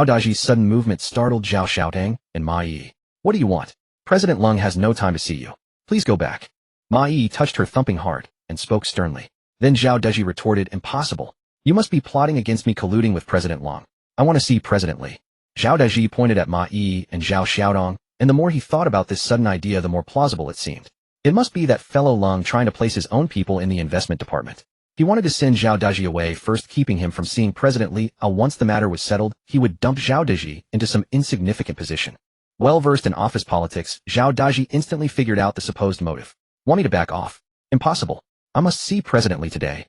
Daji's sudden movement startled Zhao Xiaodang and Ma Yi. What do you want? President Lung has no time to see you. Please go back. Ma Yi touched her thumping heart and spoke sternly. Then Zhao Daji retorted, impossible. You must be plotting against me, colluding with President Lung. I want to see President Li. Zhao Daji pointed at Ma Yi and Zhao Xiaodong, and the more he thought about this sudden idea, the more plausible it seemed. It must be that fellow Lung trying to place his own people in the investment department. He wanted to send Zhao Daji away first, keeping him from seeing President Li. Once the matter was settled, he would dump Zhao Daji into some insignificant position. Well-versed in office politics, Zhao Daji instantly figured out the supposed motive. Want me to back off? Impossible. I must see President Li today.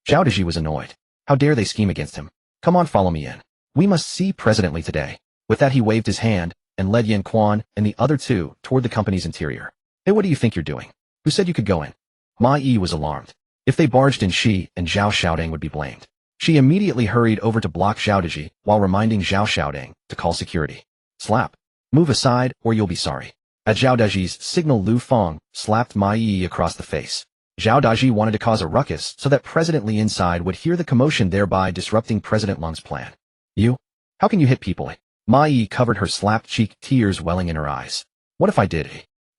Zhao Daji was annoyed. How dare they scheme against him? Come on, follow me in. We must see President Li today. With that, he waved his hand and led Yin Quan and the other two toward the company's interior. Hey, what do you think you're doing? Who said you could go in? Ma Yi was alarmed. If they barged in, she and Zhao Xiaodang would be blamed. She immediately hurried over to block Zhao Daji while reminding Zhao Xiaodang to call security. Slap. Move aside or you'll be sorry. At Zhao Daji's signal, Lu Fang slapped Ma Yi across the face. Zhao Daji wanted to cause a ruckus so that President Li inside would hear the commotion, thereby disrupting President Lung's plan. You? How can you hit people? Ma Yi covered her slapped cheek, tears welling in her eyes. What if I did?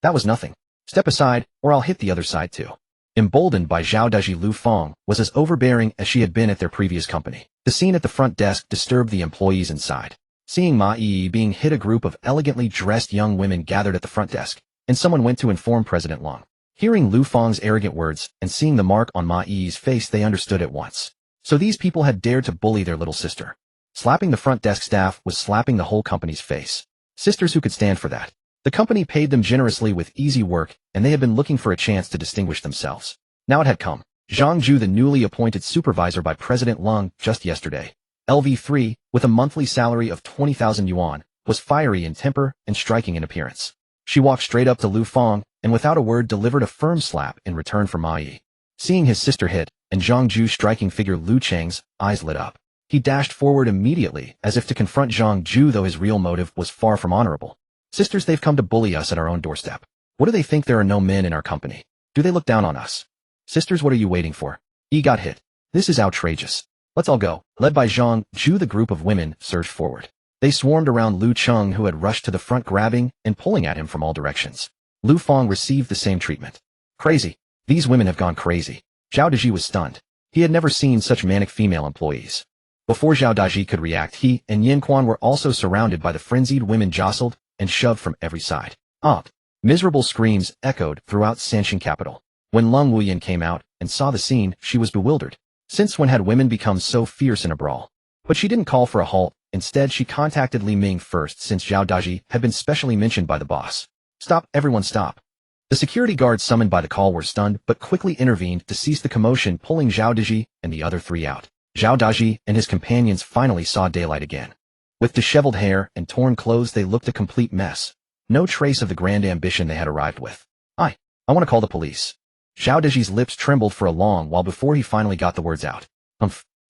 That was nothing. Step aside, or I'll hit the other side too. Emboldened by Zhao Daji, Lu Fang was as overbearing as she had been at their previous company. The scene at the front desk disturbed the employees inside. Seeing Ma Yi being hit, a group of elegantly dressed young women gathered at the front desk, and someone went to inform President Lung. Hearing Lu Fang's arrogant words and seeing the mark on Ma Yi's face, they understood at once. So these people had dared to bully their little sister. Slapping the front desk staff was slapping the whole company's face. Sisters who could stand for that. The company paid them generously with easy work, and they had been looking for a chance to distinguish themselves. Now it had come. Zhang Ju, the newly appointed supervisor by President Lung just yesterday, LV3, with a monthly salary of 20,000 yuan, was fiery in temper and striking in appearance. She walked straight up to Lu Fang, and without a word delivered a firm slap in return for Ma Yi. Seeing his sister hit, and Zhang Ju's striking figure, Lu Cheng's eyes lit up. He dashed forward immediately, as if to confront Zhang Ju, though his real motive was far from honorable. Sisters, they've come to bully us at our own doorstep. What do they think there are no men in our company? Do they look down on us? Sisters, what are you waiting for? He got hit. This is outrageous. Let's all go. Led by Zhang Ju, the group of women surged forward. They swarmed around Lu Cheng, who had rushed to the front, grabbing and pulling at him from all directions. Lu Fang received the same treatment. Crazy. These women have gone crazy. Zhao Daji was stunned. He had never seen such manic female employees. Before Zhao Daji could react, he and Yin Quan were also surrounded by the frenzied women, jostled and shoved from every side. Miserable screams echoed throughout Sanxing Capital. When Lung Wuyan came out and saw the scene, she was bewildered. Since when had women become so fierce in a brawl? But she didn't call for a halt. Instead, she contacted Li Ming first, since Zhao Daji had been specially mentioned by the boss. Stop, everyone stop. The security guards summoned by the call were stunned, but quickly intervened to cease the commotion, pulling Zhao Daji and the other three out. Zhao Daji and his companions finally saw daylight again. With disheveled hair and torn clothes, they looked a complete mess. No trace of the grand ambition they had arrived with. I want to call the police. Zhao Deji's lips trembled for a long while before he finally got the words out.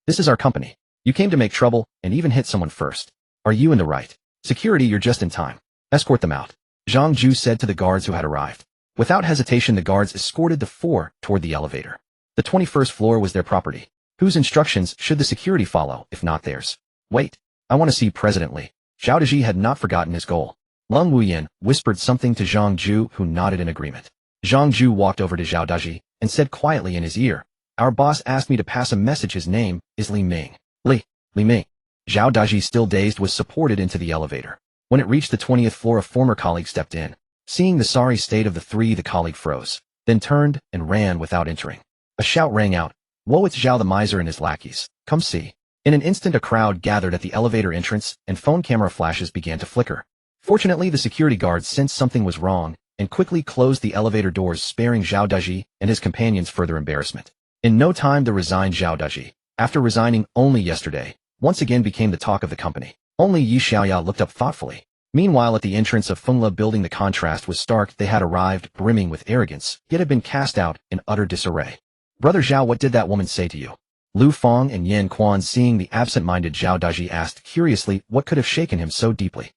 This is our company. You came to make trouble and even hit someone first. Are you in the right? Security, you're just in time. Escort them out. Zhang Ju said to the guards who had arrived. Without hesitation, the guards escorted the four toward the elevator. The 21st floor was their property. Whose instructions should the security follow, if not theirs? Wait, I want to see President Li. Zhao Deji had not forgotten his goal. Lung Wuyan whispered something to Zhang Ju, who nodded in agreement. Zhang Ju walked over to Zhao Deji and said quietly in his ear, "Our boss asked me to pass a message. His name is Li Ming." Li Ming. Zhao Deji, still dazed, was supported into the elevator. When it reached the 20th floor, a former colleague stepped in. Seeing the sorry state of the three, the colleague froze, then turned and ran without entering. A shout rang out, "Woe, it's Zhao the miser and his lackeys. Come see." In an instant, a crowd gathered at the elevator entrance, and phone camera flashes began to flicker. Fortunately, the security guards sensed something was wrong and quickly closed the elevator doors, sparing Zhao Deji and his companions further embarrassment. In no time, the resigned Zhao Deji, after resigning only yesterday, once again became the talk of the company. Only Yi Xiaoya looked up thoughtfully. Meanwhile, at the entrance of Fengla building, the contrast was stark. They had arrived brimming with arrogance, yet had been cast out in utter disarray. "Brother Zhao, what did that woman say to you?" Lu Feng and Yan Quan, seeing the absent-minded Zhao Deji, asked curiously what could have shaken him so deeply.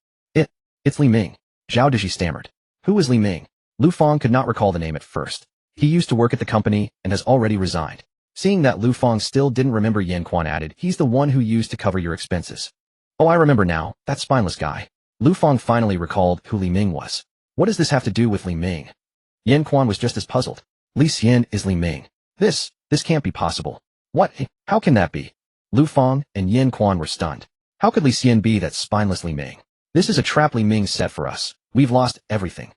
It's Li Ming. Zhao Deji stammered. Who was Li Ming? Lu Feng could not recall the name at first. He used to work at the company and has already resigned. Seeing that Lu Feng still didn't remember, Yan Quan added, "He's the one who used to cover your expenses." "Oh, I remember now, that spineless guy." Lu Feng finally recalled who Li Ming was. "What does this have to do with Li Ming?" Yan Quan was just as puzzled. "Li Xian is Li Ming. This can't be possible. What? How can that be?" Lu Feng and Yan Quan were stunned. How could Li Xian be that spineless Li Ming? "This is a trap Li Ming set for us. We've lost everything."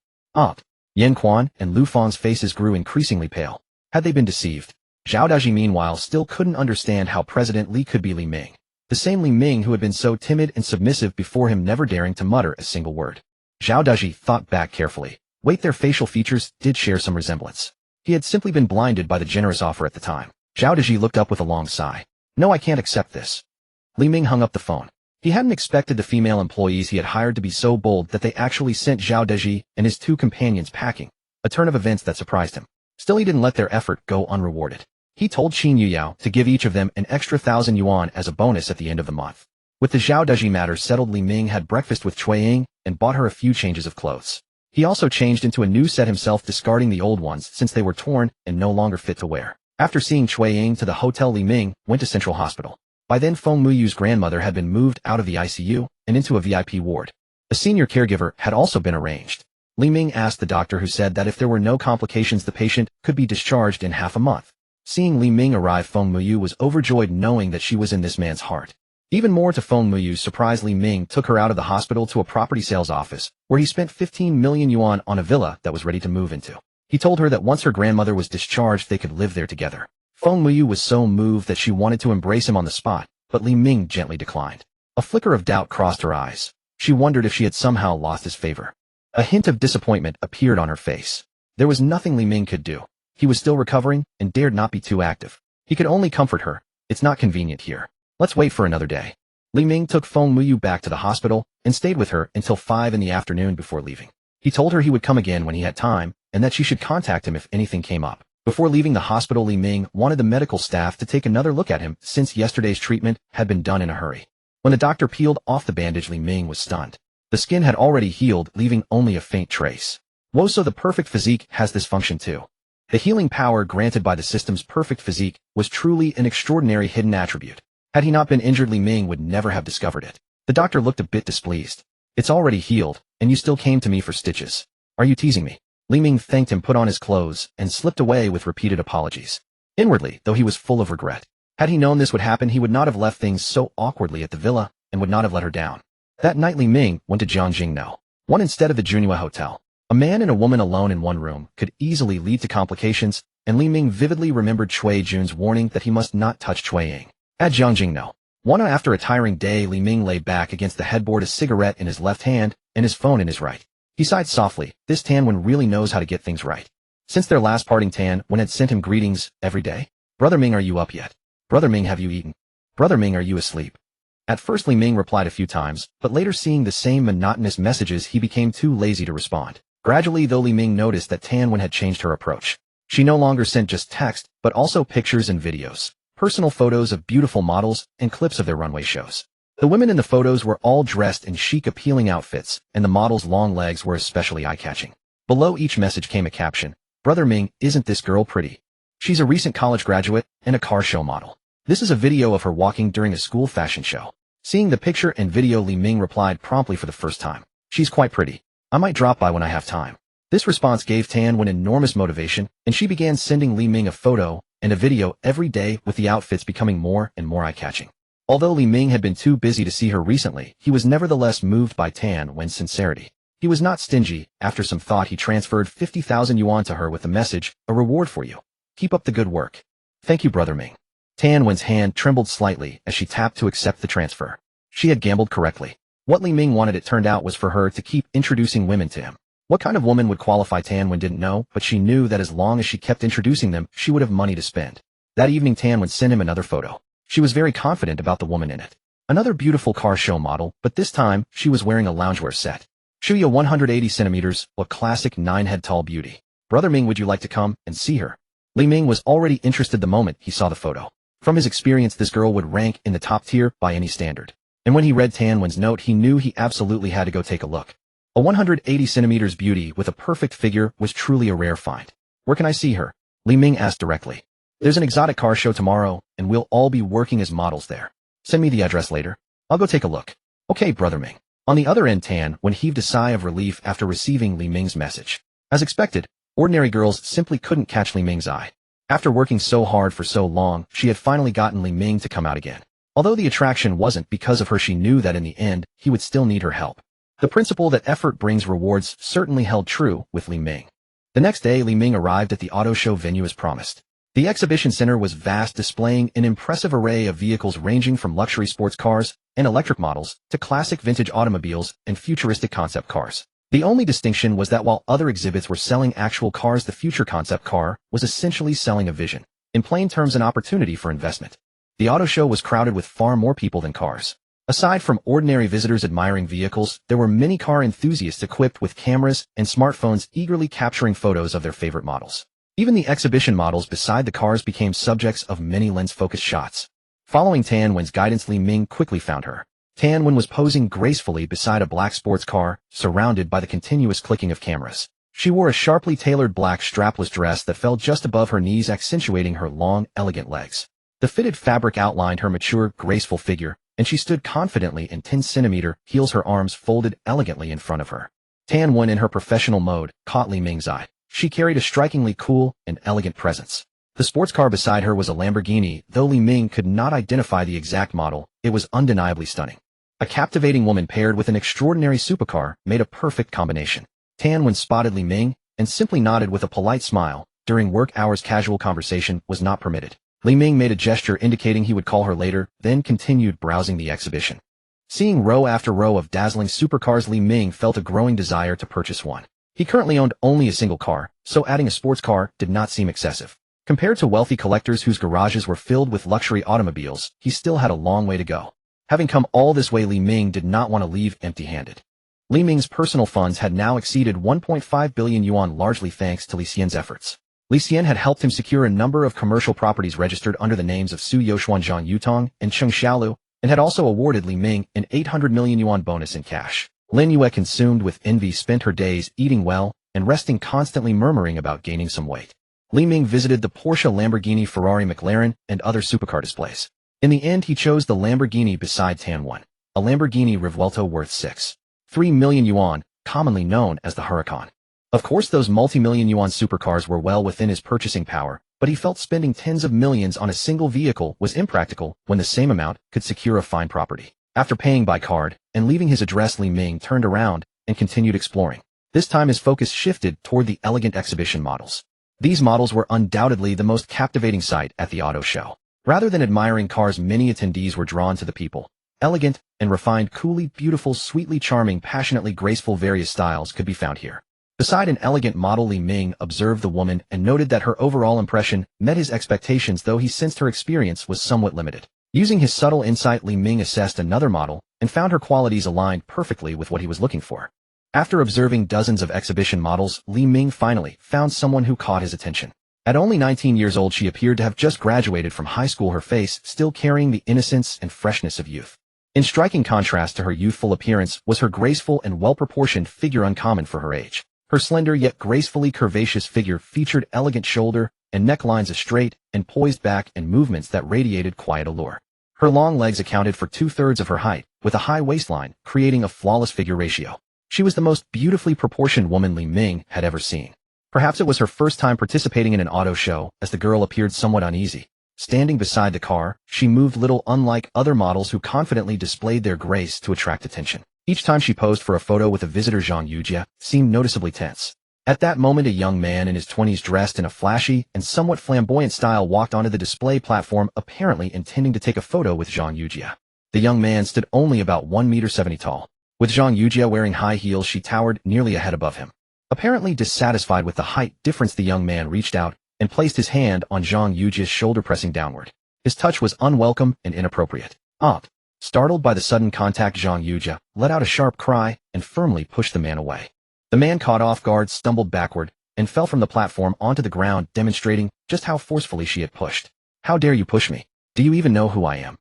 Yan Quan and Lu Feng's faces grew increasingly pale. Had they been deceived? Zhao Deji, meanwhile, still couldn't understand how President Li could be Li Ming. The same Li Ming who had been so timid and submissive before him, never daring to mutter a single word. Zhao Deji thought back carefully. Wait, their facial features did share some resemblance. He had simply been blinded by the generous offer at the time. Zhao Deji looked up with a long sigh. "No, I can't accept this." Li Ming hung up the phone. He hadn't expected the female employees he had hired to be so bold that they actually sent Zhao Deji and his two companions packing, a turn of events that surprised him. Still, he didn't let their effort go unrewarded. He told Qin Yuyao to give each of them an extra 1,000 yuan as a bonus at the end of the month. With the Zhao Deji matter settled, Li Ming had breakfast with Cui Ying and bought her a few changes of clothes. He also changed into a new set himself, discarding the old ones since they were torn and no longer fit to wear. After seeing Cui Ying to the hotel, Li Ming went to Central Hospital. By then, Feng Muyu's grandmother had been moved out of the ICU and into a VIP ward. A senior caregiver had also been arranged. Li Ming asked the doctor, who said that if there were no complications, the patient could be discharged in half a month. Seeing Li Ming arrive, Feng Muyu was overjoyed, knowing that she was in this man's heart. Even more to Feng Muyu's surprise, Li Ming took her out of the hospital to a property sales office, where he spent 15 million yuan on a villa that was ready to move into. He told her that once her grandmother was discharged, they could live there together. Feng Muyu was so moved that she wanted to embrace him on the spot, but Li Ming gently declined. A flicker of doubt crossed her eyes. She wondered if she had somehow lost his favor. A hint of disappointment appeared on her face. There was nothing Li Ming could do. He was still recovering and dared not be too active. He could only comfort her. "It's not convenient here. Let's wait for another day." Li Ming took Feng Muyu back to the hospital and stayed with her until 5 in the afternoon before leaving. He told her he would come again when he had time and that she should contact him if anything came up. Before leaving the hospital, Li Ming wanted the medical staff to take another look at him, since yesterday's treatment had been done in a hurry. When the doctor peeled off the bandage, Li Ming was stunned. The skin had already healed, leaving only a faint trace. Whoa, so the perfect physique has this function too. The healing power granted by the system's perfect physique was truly an extraordinary hidden attribute. Had he not been injured, Li Ming would never have discovered it. The doctor looked a bit displeased. "It's already healed, and you still came to me for stitches. Are you teasing me?" Li Ming thanked him, put on his clothes, and slipped away with repeated apologies. Inwardly, though, he was full of regret. Had he known this would happen, he would not have left things so awkwardly at the villa, and would not have let her down. That night, Li Ming went to Jiangjingno, one instead of the Junhua Hotel. A man and a woman alone in one room could easily lead to complications, and Li Ming vividly remembered Cui Jun's warning that he must not touch Cui Ying. At Jiangjingno, after a tiring day, Li Ming lay back against the headboard, a cigarette in his left hand and his phone in his right. He sighed softly. This Tan Wen really knows how to get things right. Since their last parting, Tan Wen had sent him greetings every day. "Brother Ming, are you up yet? Brother Ming, have you eaten? Brother Ming, are you asleep?" At first Li Ming replied a few times, but later seeing the same monotonous messages he became too lazy to respond. Gradually though Li Ming noticed that Tan Wen had changed her approach. She no longer sent just text, but also pictures and videos, personal photos of beautiful models, and clips of their runway shows. The women in the photos were all dressed in chic appealing outfits, and the models' long legs were especially eye-catching. Below each message came a caption, "Brother Ming, isn't this girl pretty? She's a recent college graduate and a car show model." This is a video of her walking during a school fashion show. Seeing the picture and video, Li Ming replied promptly for the first time, "She's quite pretty. I might drop by when I have time." This response gave Tan Wen enormous motivation, and she began sending Li Ming a photo and a video every day, with the outfits becoming more and more eye-catching. Although Li Ming had been too busy to see her recently, he was nevertheless moved by Tan Wen's sincerity. He was not stingy. After some thought, he transferred 50,000 yuan to her with the message, "A reward for you. Keep up the good work." "Thank you, Brother Ming." Tan Wen's hand trembled slightly as she tapped to accept the transfer. She had gambled correctly. What Li Ming wanted, it turned out, was for her to keep introducing women to him. What kind of woman would qualify Tan Wen didn't know, but she knew that as long as she kept introducing them, she would have money to spend. That evening Tan Wen sent him another photo. She was very confident about the woman in it. Another beautiful car show model, but this time, she was wearing a loungewear set. Shuya 180 centimeters, a classic 9-head-tall beauty. "Brother Ming, would you like to come and see her?" Li Ming was already interested the moment he saw the photo. From his experience, this girl would rank in the top tier by any standard. And when he read Tan Wen's note, he knew he absolutely had to go take a look. A 180 centimeters beauty with a perfect figure was truly a rare find. "Where can I see her?" Li Ming asked directly. "There's an exotic car show tomorrow, and we'll all be working as models there. Send me the address later. I'll go take a look." "Okay, Brother Ming." On the other end, Tan Wen heaved a sigh of relief after receiving Li Ming's message. As expected, ordinary girls simply couldn't catch Li Ming's eye. After working so hard for so long, she had finally gotten Li Ming to come out again. Although the attraction wasn't because of her, she knew that in the end, he would still need her help. The principle that effort brings rewards certainly held true with Li Ming. The next day, Li Ming arrived at the auto show venue as promised. The exhibition center was vast, displaying an impressive array of vehicles ranging from luxury sports cars and electric models to classic vintage automobiles and futuristic concept cars. The only distinction was that while other exhibits were selling actual cars, the future concept car was essentially selling a vision. In plain terms, an opportunity for investment. The auto show was crowded with far more people than cars. Aside from ordinary visitors admiring vehicles, there were many car enthusiasts equipped with cameras and smartphones eagerly capturing photos of their favorite models. Even the exhibition models beside the cars became subjects of many lens-focused shots. Following Tan Wen's guidance, Li Ming quickly found her. Tan Wen was posing gracefully beside a black sports car, surrounded by the continuous clicking of cameras. She wore a sharply tailored black strapless dress that fell just above her knees, accentuating her long, elegant legs. The fitted fabric outlined her mature, graceful figure, and she stood confidently in 10-centimeter heels, her arms folded elegantly in front of her. Tan Wen, in her professional mode, caught Li Ming's eye. She carried a strikingly cool and elegant presence. The sports car beside her was a Lamborghini. Though Li Ming could not identify the exact model, it was undeniably stunning. A captivating woman paired with an extraordinary supercar made a perfect combination. Tan Wen spotted Li Ming and simply nodded with a polite smile. During work hours, casual conversation was not permitted. Li Ming made a gesture indicating he would call her later, then continued browsing the exhibition. Seeing row after row of dazzling supercars, Li Ming felt a growing desire to purchase one. He currently owned only a single car, so adding a sports car did not seem excessive. Compared to wealthy collectors whose garages were filled with luxury automobiles, he still had a long way to go. Having come all this way, Li Ming did not want to leave empty-handed. Li Ming's personal funds had now exceeded 1.5 billion yuan, largely thanks to Li Xian's efforts. Li Xian had helped him secure a number of commercial properties registered under the names of Su Youxuan, Zhang Yutong, and Cheng Xiaolu, and had also awarded Li Ming an 800 million yuan bonus in cash. Lin Yue, consumed with envy, spent her days eating well and resting, constantly murmuring about gaining some weight. Li Ming visited the Porsche, Lamborghini, Ferrari, McLaren, and other supercar displays. In the end, he chose the Lamborghini beside Tan Wen, a Lamborghini Revuelto worth 6.3 million yuan, commonly known as the Huracan. Of course, those multi-million yuan supercars were well within his purchasing power, but he felt spending tens of millions on a single vehicle was impractical when the same amount could secure a fine property. After paying by card and leaving his address, Li Ming turned around and continued exploring. This time his focus shifted toward the elegant exhibition models. These models were undoubtedly the most captivating sight at the auto show. Rather than admiring cars, many attendees were drawn to the people. Elegant and refined, coolly beautiful, sweetly charming, passionately graceful, various styles could be found here. Beside an elegant model, Li Ming observed the woman and noted that her overall impression met his expectations, though he sensed her experience was somewhat limited. Using his subtle insight, Li Ming assessed another model and found her qualities aligned perfectly with what he was looking for. After observing dozens of exhibition models, Li Ming finally found someone who caught his attention. At only 19 years old, she appeared to have just graduated from high school, her face still carrying the innocence and freshness of youth. In striking contrast to her youthful appearance was her graceful and well-proportioned figure, uncommon for her age. Her slender yet gracefully curvaceous figure featured elegant shoulder and necklines, a straight and poised back, and movements that radiated quiet allure. Her long legs accounted for 2/3 of her height, with a high waistline, creating a flawless figure ratio. She was the most beautifully proportioned woman Li Ming had ever seen. Perhaps it was her first time participating in an auto show, as the girl appeared somewhat uneasy. Standing beside the car, she moved little, unlike other models who confidently displayed their grace to attract attention. Each time she posed for a photo with a visitor, Zhang Yujia seemed noticeably tense. At that moment, a young man in his 20s dressed in a flashy and somewhat flamboyant style walked onto the display platform, apparently intending to take a photo with Zhang Yujia. The young man stood only about 1.70 meters tall. With Zhang Yujia wearing high heels, she towered nearly a head above him. Apparently dissatisfied with the height difference, the young man reached out and placed his hand on Zhang Yujia's shoulder, pressing downward. His touch was unwelcome and inappropriate. Startled by the sudden contact, Zhang Yujia let out a sharp cry and firmly pushed the man away. The man, caught off guard, stumbled backward and fell from the platform onto the ground, demonstrating just how forcefully she had pushed. "How dare you push me? Do you even know who I am?"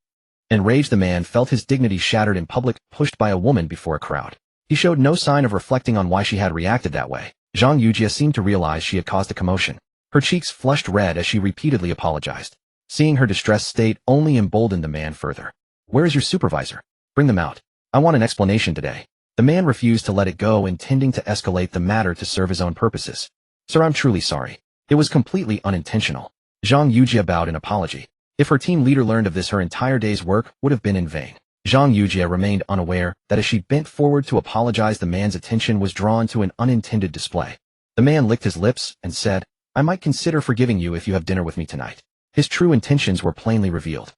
Enraged, the man felt his dignity shattered in public, pushed by a woman before a crowd. He showed no sign of reflecting on why she had reacted that way. Zhang Yujia seemed to realize she had caused a commotion. Her cheeks flushed red as she repeatedly apologized. Seeing her distressed state only emboldened the man further. "Where is your supervisor? Bring them out. I want an explanation today." The man refused to let it go, intending to escalate the matter to serve his own purposes. "Sir, I'm truly sorry. It was completely unintentional." Zhang Yujia bowed in apology. If her team leader learned of this, her entire day's work would have been in vain. Zhang Yujia remained unaware that as she bent forward to apologize, the man's attention was drawn to an unintended display. The man licked his lips and said, "I might consider forgiving you if you have dinner with me tonight." His true intentions were plainly revealed.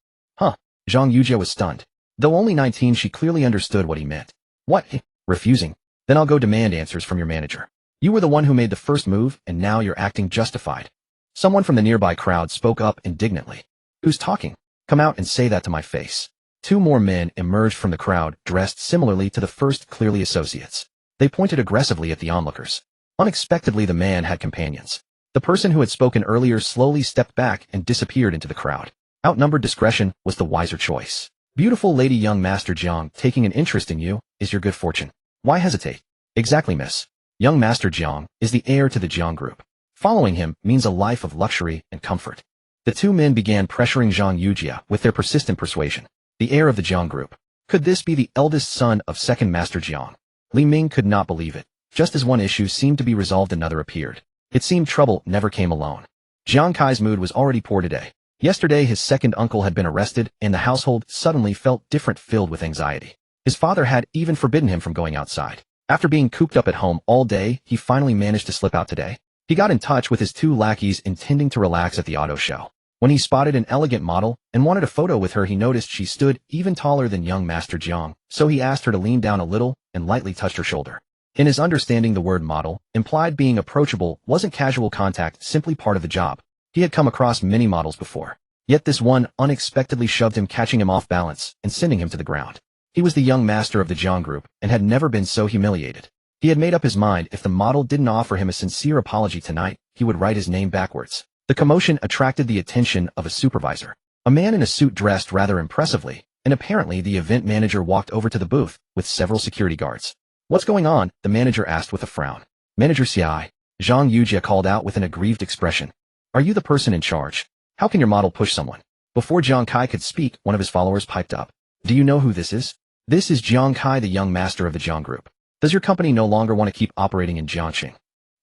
Zhang Yujia was stunned. Though only 19, she clearly understood what he meant. "What? Refusing? Then I'll go demand answers from your manager. You were the one who made the first move, and now you're acting justified." Someone from the nearby crowd spoke up indignantly. "Who's talking? Come out and say that to my face." Two more men emerged from the crowd, dressed similarly to the first, clearly associates. They pointed aggressively at the onlookers. Unexpectedly, the man had companions. The person who had spoken earlier slowly stepped back and disappeared into the crowd. Outnumbered, discretion was the wiser choice. "Beautiful lady, young Master Jiang taking an interest in you is your good fortune. Why hesitate?" "Exactly, miss. Young Master Jiang is the heir to the Jiang Group. Following him means a life of luxury and comfort." The two men began pressuring Zhang Yujia with their persistent persuasion. The heir of the Jiang Group. Could this be the eldest son of second Master Jiang? Li Ming could not believe it. Just as one issue seemed to be resolved, another appeared. It seemed trouble never came alone. Jiang Kai's mood was already poor today. Yesterday, his second uncle had been arrested, and the household suddenly felt different, filled with anxiety. His father had even forbidden him from going outside. After being cooped up at home all day, he finally managed to slip out today. He got in touch with his two lackeys, intending to relax at the auto show. When he spotted an elegant model and wanted a photo with her, he noticed she stood even taller than young Master Jiang, so he asked her to lean down a little and lightly touched her shoulder. In his understanding, the word model implied being approachable wasn't casual contact, simply part of the job. He had come across many models before. Yet this one unexpectedly shoved him, catching him off balance and sending him to the ground. He was the young master of the Jiang Group and had never been so humiliated. He had made up his mind, if the model didn't offer him a sincere apology tonight, he would write his name backwards. The commotion attracted the attention of a supervisor. A man in a suit dressed rather impressively, and apparently the event manager, walked over to the booth with several security guards. "What's going on?" the manager asked with a frown. "Manager Xiai," Zhang Yujia called out with an aggrieved expression. "Are you the person in charge? How can your model push someone?" Before Jiang Kai could speak, one of his followers piped up. "Do you know who this is?" "This is Jiang Kai, the young master of the Jiang Group. Does your company no longer want to keep operating in Jiangxing?"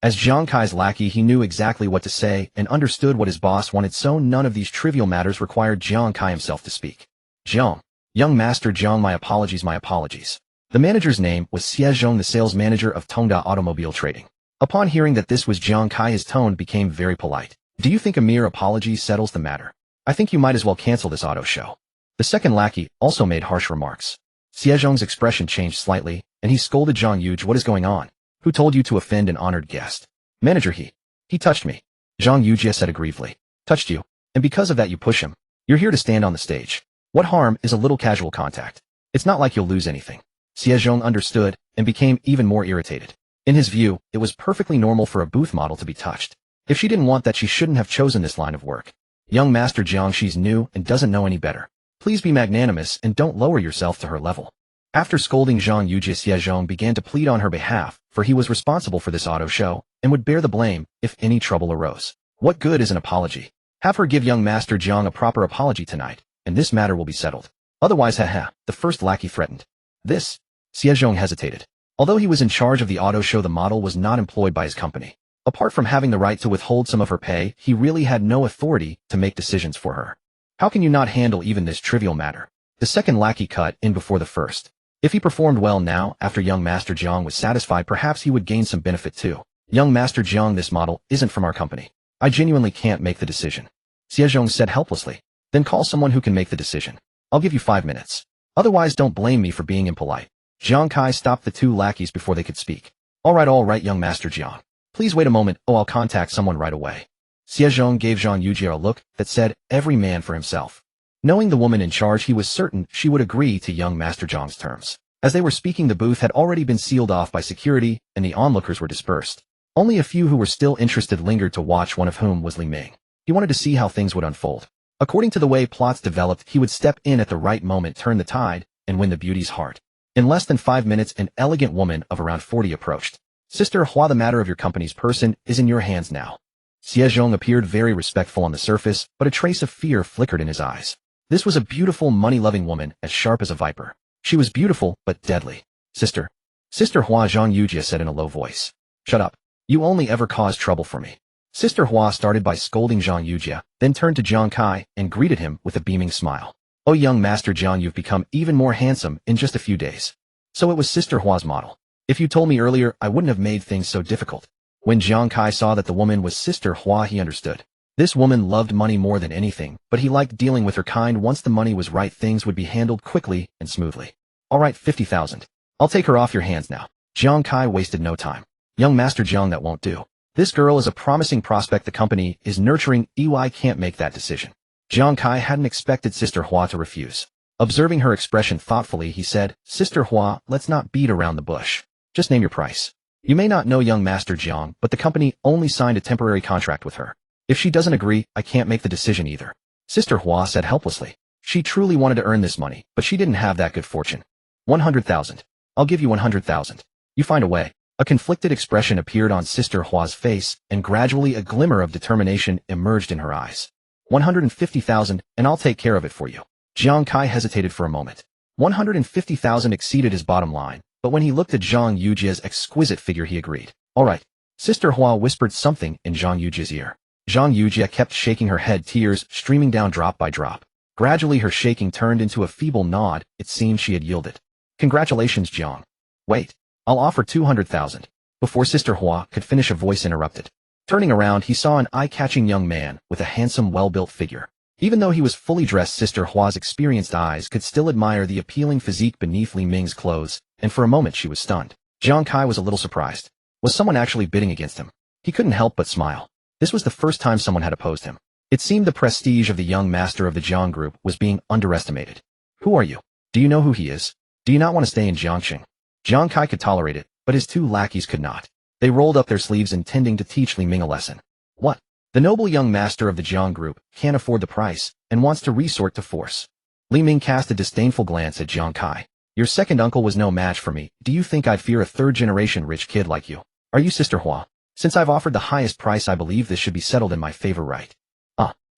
As Jiang Kai's lackey, he knew exactly what to say and understood what his boss wanted, so none of these trivial matters required Jiang Kai himself to speak. "Jiang. Young Master Jiang, my apologies, my apologies." The manager's name was Xie Zhong, the sales manager of Tongda Automobile Trading. Upon hearing that this was Jiang Kai, his tone became very polite. "Do you think a mere apology settles the matter? I think you might as well cancel this auto show." The second lackey also made harsh remarks. Xie Zhong's expression changed slightly, and he scolded Zhang Yuj. "What is going on? Who told you to offend an honored guest?" "Manager, he touched me." Zhang Yujia said aggrievedly. "Touched you? And because of that you push him? You're here to stand on the stage. What harm is a little casual contact? It's not like you'll lose anything. Xiezhong understood and became even more irritated. In his view, it was perfectly normal for a booth model to be touched. If she didn't want that, she shouldn't have chosen this line of work. Young Master Jiang, she's new and doesn't know any better. Please be magnanimous and don't lower yourself to her level. After scolding Zhang Yujie, Xiezhong began to plead on her behalf, for he was responsible for this auto show and would bear the blame if any trouble arose. What good is an apology? Have her give young Master Jiang a proper apology tonight, and this matter will be settled. Otherwise, the first lackey threatened. This? Xiezhong hesitated. Although he was in charge of the auto show, the model was not employed by his company. Apart from having the right to withhold some of her pay, he really had no authority to make decisions for her. How can you not handle even this trivial matter? The second lackey cut in before the first. If he performed well now, after young Master Jiang was satisfied, perhaps he would gain some benefit too. Young Master Jiang, this model isn't from our company. I genuinely can't make the decision. Xiezhong said helplessly. Then call someone who can make the decision. I'll give you 5 minutes. Otherwise, don't blame me for being impolite. Jiang Kai stopped the two lackeys before they could speak. All right, young Master Jiang. Please wait a moment. I'll contact someone right away. Xiezhong gave Zhang Yujie a look that said, every man for himself. Knowing the woman in charge, he was certain she would agree to young Master Jiang's terms. As they were speaking, the booth had already been sealed off by security, and the onlookers were dispersed. Only a few who were still interested lingered to watch, one of whom was Li Ming. He wanted to see how things would unfold. According to the way plots developed, he would step in at the right moment, turn the tide, and win the beauty's heart. In less than 5 minutes, an elegant woman of around 40 approached. Sister Hua, the matter of your company's person is in your hands now. Xiezhong appeared very respectful on the surface, but a trace of fear flickered in his eyes. This was a beautiful, money-loving woman, as sharp as a viper. She was beautiful, but deadly. Sister Hua, Zhang Yujie said in a low voice. Shut up. You only ever cause trouble for me. Sister Hua started by scolding Zhang Yujie, then turned to Jiang Kai and greeted him with a beaming smile. Oh, young Master Jiang, you've become even more handsome in just a few days. So it was Sister Hua's model. If you told me earlier, I wouldn't have made things so difficult. When Jiang Kai saw that the woman was Sister Hua, he understood. This woman loved money more than anything, but he liked dealing with her kind. Once the money was right, things would be handled quickly and smoothly. All right, 50,000. I'll take her off your hands now. Jiang Kai wasted no time. Young Master Jiang, that won't do. This girl is a promising prospect the company is nurturing. I can't make that decision. Jiang Kai hadn't expected Sister Hua to refuse. Observing her expression thoughtfully, he said, Sister Hua, let's not beat around the bush. Just name your price. You may not know young Master Jiang, but the company only signed a temporary contract with her. If she doesn't agree, I can't make the decision either. Sister Hua said helplessly. She truly wanted to earn this money, but she didn't have that good fortune. 100,000. I'll give you 100,000. You find a way. A conflicted expression appeared on Sister Hua's face, and gradually a glimmer of determination emerged in her eyes. 150,000, and I'll take care of it for you. Jiang Kai hesitated for a moment. 150,000 exceeded his bottom line, but when he looked at Zhang Yujie's exquisite figure, he agreed. All right. Sister Hua whispered something in Zhang Yujie's ear. Zhang Yujie kept shaking her head, tears streaming down drop by drop. Gradually her shaking turned into a feeble nod. It seemed she had yielded. Congratulations, Jiang. Wait. I'll offer 200,000. Before Sister Hua could finish, a voice interrupted. Turning around, he saw an eye-catching young man with a handsome, well-built figure. Even though he was fully dressed, Sister Hua's experienced eyes could still admire the appealing physique beneath Li Ming's clothes, and for a moment she was stunned. Jiang Kai was a little surprised. Was someone actually bidding against him? He couldn't help but smile. This was the first time someone had opposed him. It seemed the prestige of the young master of the Jiang group was being underestimated. Who are you? Do you know who he is? Do you not want to stay in Jiangxing? Jiang Kai could tolerate it, but his two lackeys could not. They rolled up their sleeves intending to teach Li Ming a lesson. What? The noble young master of the Jiang group can't afford the price and wants to resort to force. Li Ming cast a disdainful glance at Jiang Kai. Your second uncle was no match for me. Do you think I'd fear a third-generation rich kid like you? Are you Sister Hua? Since I've offered the highest price, I believe this should be settled in my favor, right?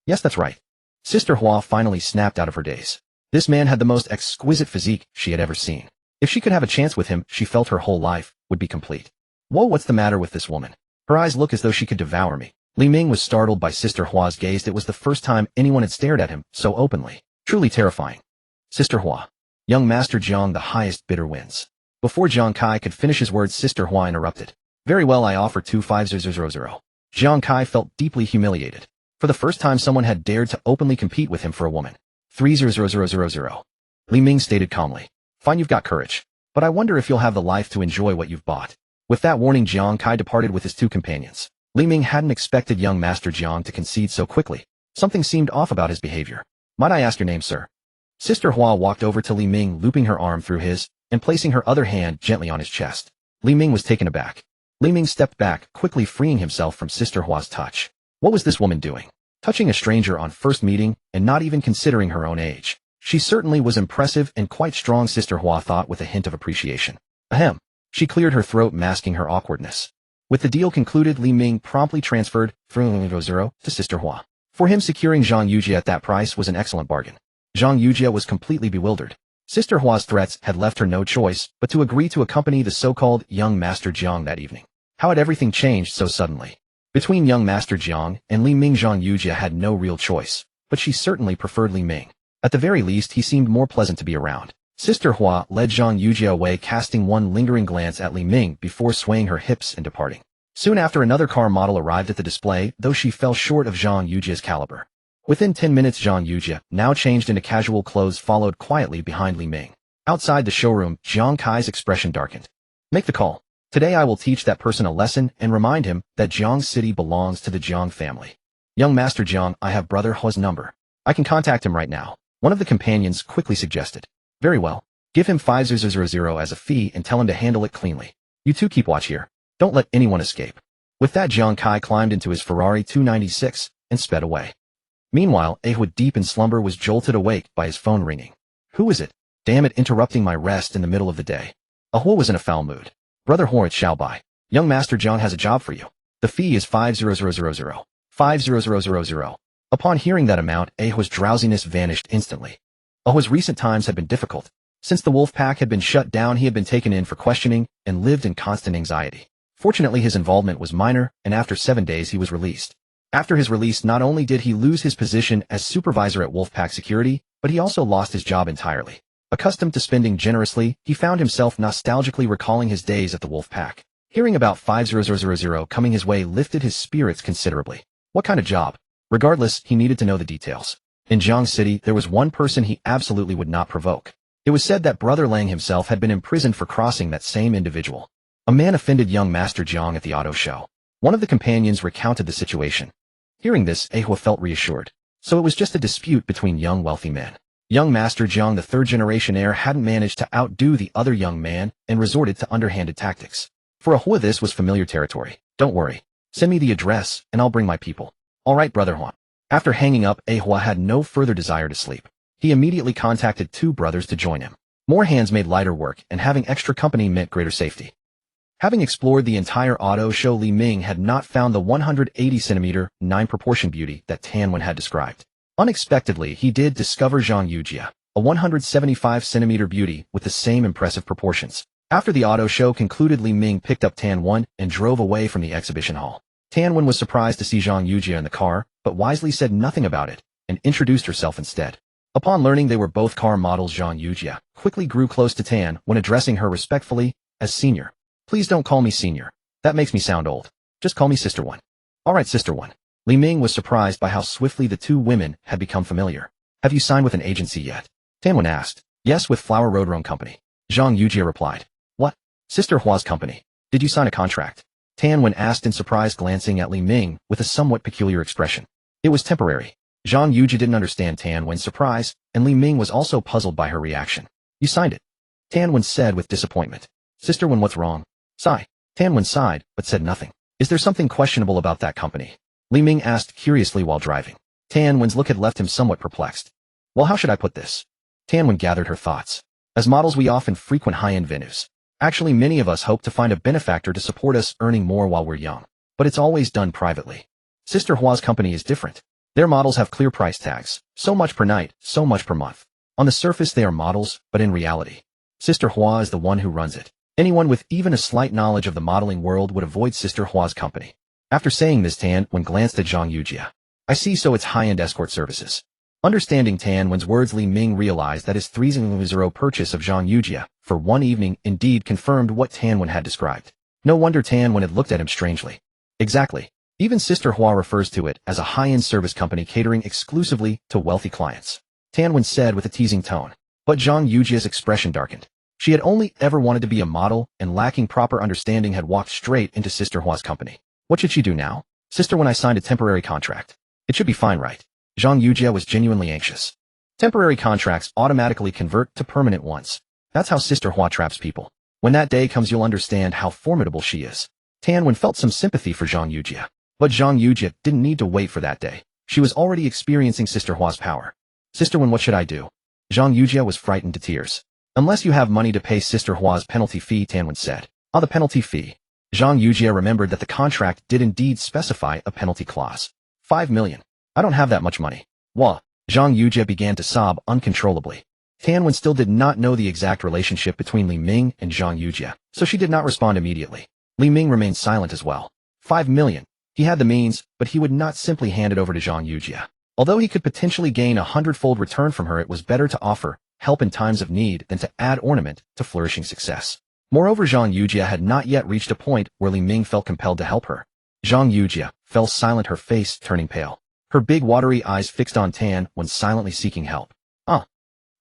Yes, that's right. Sister Hua finally snapped out of her daze. This man had the most exquisite physique she had ever seen. If she could have a chance with him, she felt her whole life would be complete. Whoa, what's the matter with this woman? Her eyes look as though she could devour me. Li Ming was startled by Sister Hua's gaze. It was the first time anyone had stared at him so openly. Truly terrifying. Sister Hua. Young Master Jiang, the highest bidder wins. Before Jiang Kai could finish his words, Sister Hua interrupted. Very well, I offer 250,000. Jiang Kai felt deeply humiliated. For the first time, someone had dared to openly compete with him for a woman. 300,000. Li Ming stated calmly. Fine, you've got courage. But I wonder if you'll have the life to enjoy what you've bought. With that warning, Jiang Kai departed with his two companions. Li Ming hadn't expected young Master Jiang to concede so quickly. Something seemed off about his behavior. Might I ask your name, sir? Sister Hua walked over to Li Ming, looping her arm through his and placing her other hand gently on his chest. Li Ming was taken aback. Li Ming stepped back, quickly freeing himself from Sister Hua's touch. What was this woman doing? Touching a stranger on first meeting and not even considering her own age. She certainly was impressive and quite strong, Sister Hua thought with a hint of appreciation. Ahem. She cleared her throat, masking her awkwardness. With the deal concluded, Li Ming promptly transferred $0 to Sister Hua. For him, securing Zhang Yujia at that price was an excellent bargain. Zhang Yujia was completely bewildered. Sister Hua's threats had left her no choice but to agree to accompany the so-called young Master Jiang that evening. How had everything changed so suddenly? Between young Master Jiang and Li Ming, Zhang Yujia had no real choice, but she certainly preferred Li Ming. At the very least, he seemed more pleasant to be around. Sister Hua led Zhang Yujia away, casting one lingering glance at Li Ming before swaying her hips and departing. Soon after, another car model arrived at the display, though she fell short of Zhang Yujia's caliber. Within 10 minutes, Zhang Yujia, now changed into casual clothes, followed quietly behind Li Ming. Outside the showroom, Jiang Kai's expression darkened. Make the call. Today I will teach that person a lesson and remind him that Jiang City belongs to the Jiang family. Young Master Jiang, I have Brother Hua's number. I can contact him right now. One of the companions quickly suggested. Very well. Give him 5,000 as a fee and tell him to handle it cleanly. You two keep watch here. Don't let anyone escape. With that, Jiang Kai climbed into his Ferrari 296 and sped away. Meanwhile, Ahua, deep in slumber, was jolted awake by his phone ringing. Who is it? Damn it, interrupting my rest in the middle of the day. Ahua was in a foul mood. Brother Hua, it shall by. Young Master Jiang has a job for you. The fee is 5,000. 5,000. Upon hearing that amount, Ahua's drowsiness vanished instantly. Ahua's recent times had been difficult. Since the wolf pack had been shut down, he had been taken in for questioning and lived in constant anxiety. Fortunately, his involvement was minor, and after 7 days he was released. After his release, not only did he lose his position as supervisor at Wolfpack Security, but he also lost his job entirely. Accustomed to spending generously, he found himself nostalgically recalling his days at the Wolfpack. Hearing about 5,000 coming his way lifted his spirits considerably. What kind of job? Regardless, he needed to know the details. In Jiang City, there was one person he absolutely would not provoke. It was said that Brother Lang himself had been imprisoned for crossing that same individual. A man offended young Master Jiang at the auto show. One of the companions recounted the situation. Hearing this, Ahua felt reassured. So it was just a dispute between young wealthy men. Young Master Jiang, the third-generation heir, hadn't managed to outdo the other young man and resorted to underhanded tactics. For Ahua, this was familiar territory. Don't worry. Send me the address, and I'll bring my people. All right, Brother Hua. After hanging up, Ahua had no further desire to sleep. He immediately contacted 2 brothers to join him. More hands made lighter work, and having extra company meant greater safety. Having explored the entire auto show, Li Ming had not found the 180cm, 9-proportion beauty that Tan Wen had described. Unexpectedly, he did discover Zhang Yujia, a 175cm beauty with the same impressive proportions. After the auto show concluded, Li Ming picked up Tan Wen and drove away from the exhibition hall. Tan Wen was surprised to see Zhang Yujia in the car, but wisely said nothing about it and introduced herself instead. Upon learning they were both car models, Zhang Yujia quickly grew close to Tan Wen, addressing her respectfully as Senior. Please don't call me Senior. That makes me sound old. Just call me Sister Wen. All right, Sister Wen. Li Ming was surprised by how swiftly the 2 women had become familiar. Have you signed with an agency yet? Tan Wen asked. Yes, with Flower Road Roan Company. Zhang Yujia replied. What? Sister Hua's company. Did you sign a contract? Tan Wen asked in surprise, glancing at Li Ming with a somewhat peculiar expression. It was temporary. Zhang Yujia didn't understand Tan Wen's surprise, and Li Ming was also puzzled by her reaction. You signed it. Tan Wen said with disappointment. Sister Wen, what's wrong? Sigh. Tan Wen sighed, but said nothing. Is there something questionable about that company? Li Ming asked curiously while driving. Tan Wen's look had left him somewhat perplexed. Well, how should I put this? Tan Wen gathered her thoughts. As models, we often frequent high-end venues. Actually, many of us hope to find a benefactor to support us earning more while we're young. But it's always done privately. Sister Hua's company is different. Their models have clear price tags. So much per night, so much per month. On the surface they are models, but in reality, Sister Hua is the one who runs it. Anyone with even a slight knowledge of the modeling world would avoid Sister Hua's company. After saying this, Tan Wen glanced at Zhang Yujia. I see, so it's high-end escort services. Understanding Tan Wen's words, Li Ming realized that his 3,000 purchase of Zhang Yujia for one evening indeed confirmed what Tan Wen had described. No wonder Tan Wen had looked at him strangely. Exactly. Even Sister Hua refers to it as a high-end service company catering exclusively to wealthy clients. Tan Wen said with a teasing tone. But Zhang Yujia's expression darkened. She had only ever wanted to be a model, and lacking proper understanding had walked straight into Sister Hua's company. What should she do now? Sister, when I signed a temporary contract. It should be fine, right? Zhang Yujia was genuinely anxious. Temporary contracts automatically convert to permanent ones. That's how Sister Hua traps people. When that day comes, you'll understand how formidable she is. Tan Wen felt some sympathy for Zhang Yujie. But Zhang Yujie didn't need to wait for that day. She was already experiencing Sister Hua's power. Sister Wen, what should I do? Zhang Yujie was frightened to tears. Unless you have money to pay Sister Hua's penalty fee, Tan Wen said. Ah, the penalty fee. Zhang Yujie remembered that the contract did indeed specify a penalty clause. 5 million. I don't have that much money. Wah. Zhang Yujie began to sob uncontrollably. Tan Wen still did not know the exact relationship between Li Ming and Zhang Yujie, so she did not respond immediately. Li Ming remained silent as well. 5 million. He had the means, but he would not simply hand it over to Zhang Yujie. Although he could potentially gain 100-fold return from her, it was better to offer help in times of need than to add ornament to flourishing success. Moreover, Zhang Yujie had not yet reached a point where Li Ming felt compelled to help her. Zhang Yujie fell silent, her face turning pale. Her big watery eyes fixed on Tan Wen, silently seeking help.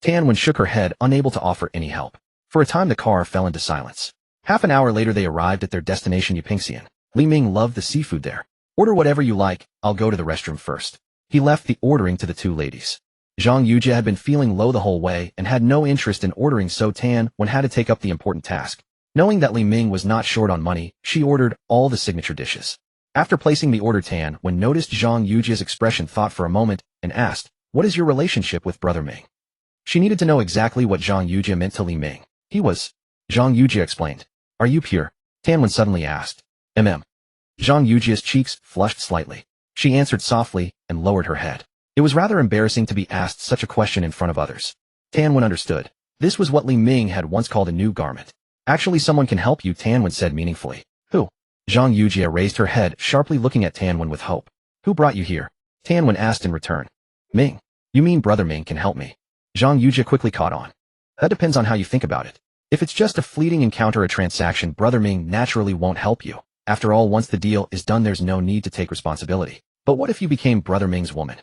Tan Wen shook her head, unable to offer any help. For a time the car fell into silence. Half an hour later they arrived at their destination, Yupingxian. Li Ming loved the seafood there. Order whatever you like, I'll go to the restroom first. He left the ordering to the two ladies. Zhang Yujie had been feeling low the whole way and had no interest in ordering, so Tan Wen had to take up the important task. Knowing that Li Ming was not short on money, she ordered all the signature dishes. After placing the order, Tan Wen noticed Zhang Yujie's expression, thought for a moment, and asked, "What is your relationship with Brother Ming?" She needed to know exactly what Zhang Yujie meant to Li Ming. He was. Zhang Yujie explained. Are you pure? Tan Wen suddenly asked. Zhang Yujie's cheeks flushed slightly. She answered softly and lowered her head. It was rather embarrassing to be asked such a question in front of others. Tan Wen understood. This was what Li Ming had once called a new garment. Actually, someone can help you, Tan Wen said meaningfully. Who? Zhang Yujie raised her head, sharply looking at Tan Wen with hope. Who brought you here? Tan Wen asked in return. Ming. You mean Brother Ming can help me? Zhang Yujie quickly caught on. That depends on how you think about it. If it's just a fleeting encounter, a transaction, Brother Ming naturally won't help you. After all, once the deal is done, there's no need to take responsibility. But what if you became Brother Ming's woman?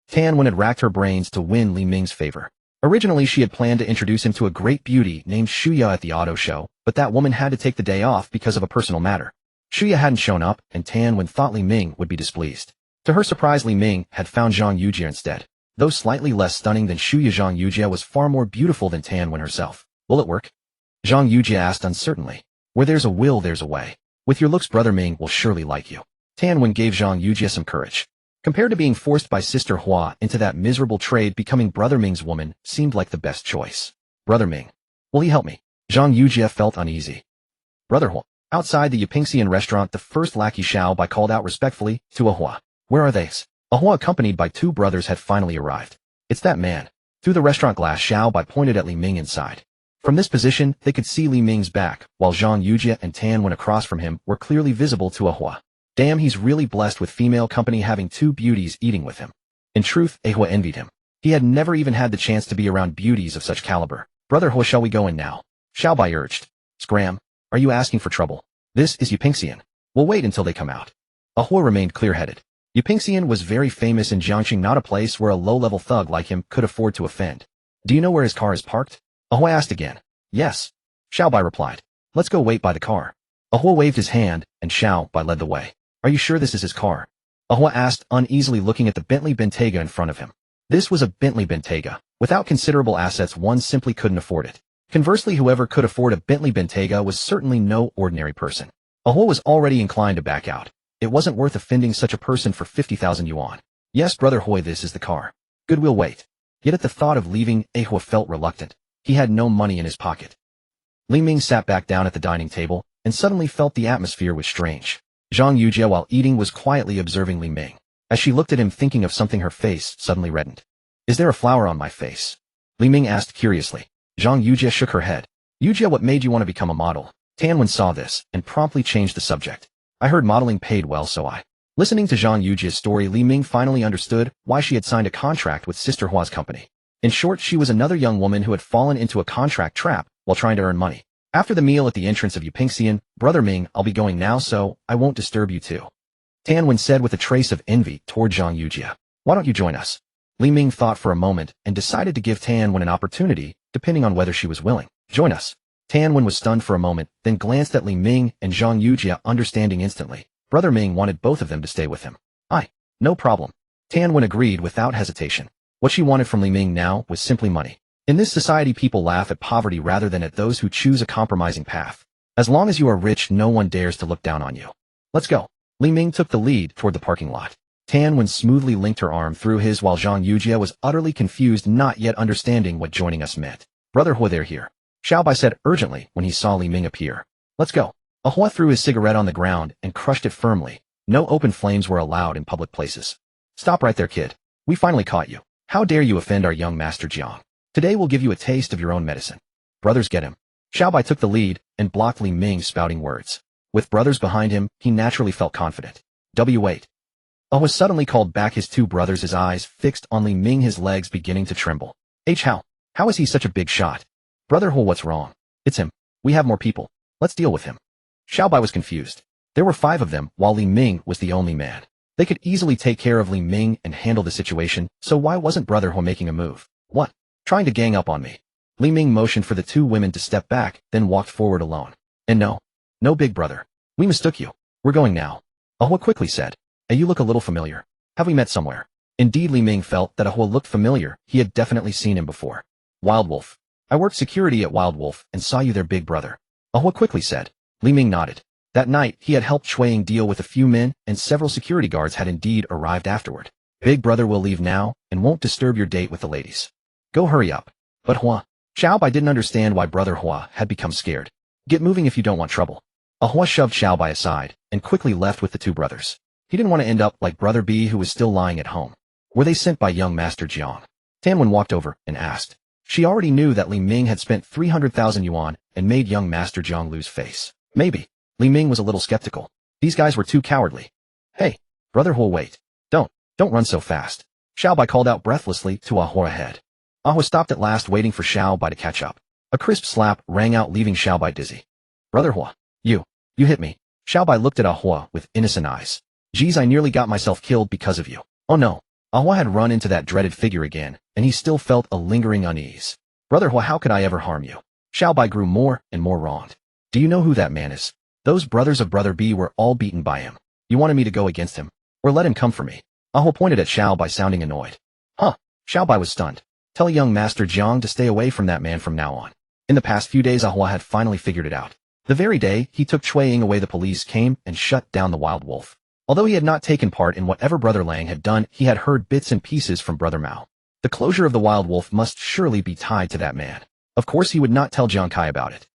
Tan Wen had racked her brains to win Li Ming's favor. Originally, she had planned to introduce him to a great beauty named Shuya at the auto show, but that woman had to take the day off because of a personal matter. Shuya hadn't shown up, and Tan Wen thought Li Ming would be displeased. To her surprise, Li Ming had found Zhang Yujie instead. Though slightly less stunning than Shuya, Zhang Yujie was far more beautiful than Tan Wen herself. Will it work? Zhang Yujie asked uncertainly. Where there's a will, there's a way. With your looks, Brother Ming will surely like you. Tan Wen gave Zhang Yujie some courage. Compared to being forced by Sister Hua into that miserable trade, becoming Brother Ming's woman seemed like the best choice. Brother Ming. Will he help me? Zhang Yujie felt uneasy. Brother Hua. Outside the Yupingxian restaurant, the first lackey Xiao Bai called out respectfully to Ahua. Where are they? Ahua, accompanied by two brothers, had finally arrived. It's that man. Through the restaurant glass, Xiao Bai pointed at Li Ming inside. From this position, they could see Li Ming's back, while Zhang Yujie and Tan Wen across from him were clearly visible to Ahua. Damn, he's really blessed with female company, having two beauties eating with him. In truth, Ahua envied him. He had never even had the chance to be around beauties of such caliber. Brother Hua, shall we go in now? Xiao Bai urged. Scram. Are you asking for trouble? This is Yupingxian. We'll wait until they come out. Ahua remained clear-headed. Yupingxian was very famous in Jiangxing, not a place where a low-level thug like him could afford to offend. Do you know where his car is parked? Ahua asked again. Yes. Xiao Bai replied. Let's go wait by the car. Ahua waved his hand, and Xiao Bai led the way. Are you sure this is his car? Ahua asked, uneasily looking at the Bentley Bentayga in front of him. This was a Bentley Bentayga. Without considerable assets, one simply couldn't afford it. Conversely, whoever could afford a Bentley Bentayga was certainly no ordinary person. Ahua was already inclined to back out. It wasn't worth offending such a person for 50,000 yuan. Yes, Brother Hoi, this is the car. Good, we'll wait. Yet at the thought of leaving, Ahua felt reluctant. He had no money in his pocket. Li Ming sat back down at the dining table, and suddenly felt the atmosphere was strange. Zhang Yujie, while eating, was quietly observing Li Ming. As she looked at him, thinking of something, her face suddenly reddened. Is there a flower on my face? Li Ming asked curiously. Zhang Yujie shook her head. Yujie, what made you want to become a model? Tan Wen saw this, and promptly changed the subject. I heard modeling paid well, so I. Listening to Zhang Yujie's story, Li Ming finally understood why she had signed a contract with Sister Hua's company. In short, she was another young woman who had fallen into a contract trap while trying to earn money. After the meal at the entrance of Yupingxian, Brother Ming, I'll be going now, so I won't disturb you too. Tan Wen said with a trace of envy toward Zhang Yujie. Why don't you join us? Li Ming thought for a moment and decided to give Tan Wen an opportunity, depending on whether she was willing. Join us. Tan Wen was stunned for a moment, then glanced at Li Ming and Zhang Yujie, understanding instantly. Brother Ming wanted both of them to stay with him. No problem. Tan Wen agreed without hesitation. What she wanted from Li Ming now was simply money. In this society, people laugh at poverty rather than at those who choose a compromising path. As long as you are rich, no one dares to look down on you. Let's go. Li Ming took the lead toward the parking lot. Tan Wen smoothly linked her arm through his while Zhang Yujia was utterly confused, not yet understanding what joining us meant. Brother Hua, they're here. Xiaobai said urgently when he saw Li Ming appear. Let's go. Hua threw his cigarette on the ground and crushed it firmly. No open flames were allowed in public places. Stop right there, kid. We finally caught you. How dare you offend our young master Jiang? Today we'll give you a taste of your own medicine. Brothers, get him. Xiaobai took the lead and blocked Li Ming's spouting words. With brothers behind him, he naturally felt confident. Wait. Hua suddenly called back his two brothers, his eyes fixed on Li Ming, his legs beginning to tremble. How is he such a big shot? Brother Hua, what's wrong? It's him. We have more people. Let's deal with him. Xiaobai was confused. There were 5 of them, while Li Ming was the only man. They could easily take care of Li Ming and handle the situation, so why wasn't Brother Hua making a move? What? Trying to gang up on me? Li Ming motioned for the 2 women to step back, then walked forward alone. And no, big brother. We mistook you. We're going now. Hua quickly said. Hey, you look a little familiar. Have we met somewhere? Indeed, Li Ming felt that Hua looked familiar. He had definitely seen him before. Wild Wolf. I worked security at Wild Wolf and saw you there, big brother. Hua quickly said. Li Ming nodded. That night, he had helped Shui Ying deal with a few men, and several security guards had indeed arrived afterward. Big brother will leave now, and won't disturb your date with the ladies. Go hurry up. But Hua. Xiaobai didn't understand why Brother Hua had become scared. Get moving if you don't want trouble. Hua shoved Xiaobai aside, and quickly left with the 2 brothers. He didn't want to end up like Brother B, who was still lying at home. Were they sent by young Master Jiang? Tan Wen walked over and asked. She already knew that Li Ming had spent 300,000 yuan and made young Master Jiang lose face. Maybe. Li Ming was a little skeptical. These guys were too cowardly. Hey, Brother Hua, wait. Don't run so fast. Xiaobai called out breathlessly to Hua ahead. Hua stopped at last, waiting for Xiaobai to catch up. A crisp slap rang out, leaving Xiaobai dizzy. Brother Hua, you hit me. Xiaobai looked at Hua with innocent eyes. Geez, I nearly got myself killed because of you. Oh no. Hua had run into that dreaded figure again, and he still felt a lingering unease. Brother Hua, how could I ever harm you? Xiaobai grew more and more wronged. Do you know who that man is? Those brothers of Brother B were all beaten by him. You wanted me to go against him? Or let him come for me? Hua pointed at Xiaobai, sounding annoyed. Huh. Xiaobai was stunned. Tell young Master Jiang to stay away from that man from now on. In the past few days, Hua had finally figured it out. The very day he took Shui Ying away, the police came and shut down the Wild Wolf. Although he had not taken part in whatever Brother Lang had done, he had heard bits and pieces from Brother Mao. The closure of the Wild Wolf must surely be tied to that man. Of course, he would not tell Jiang Kai about it.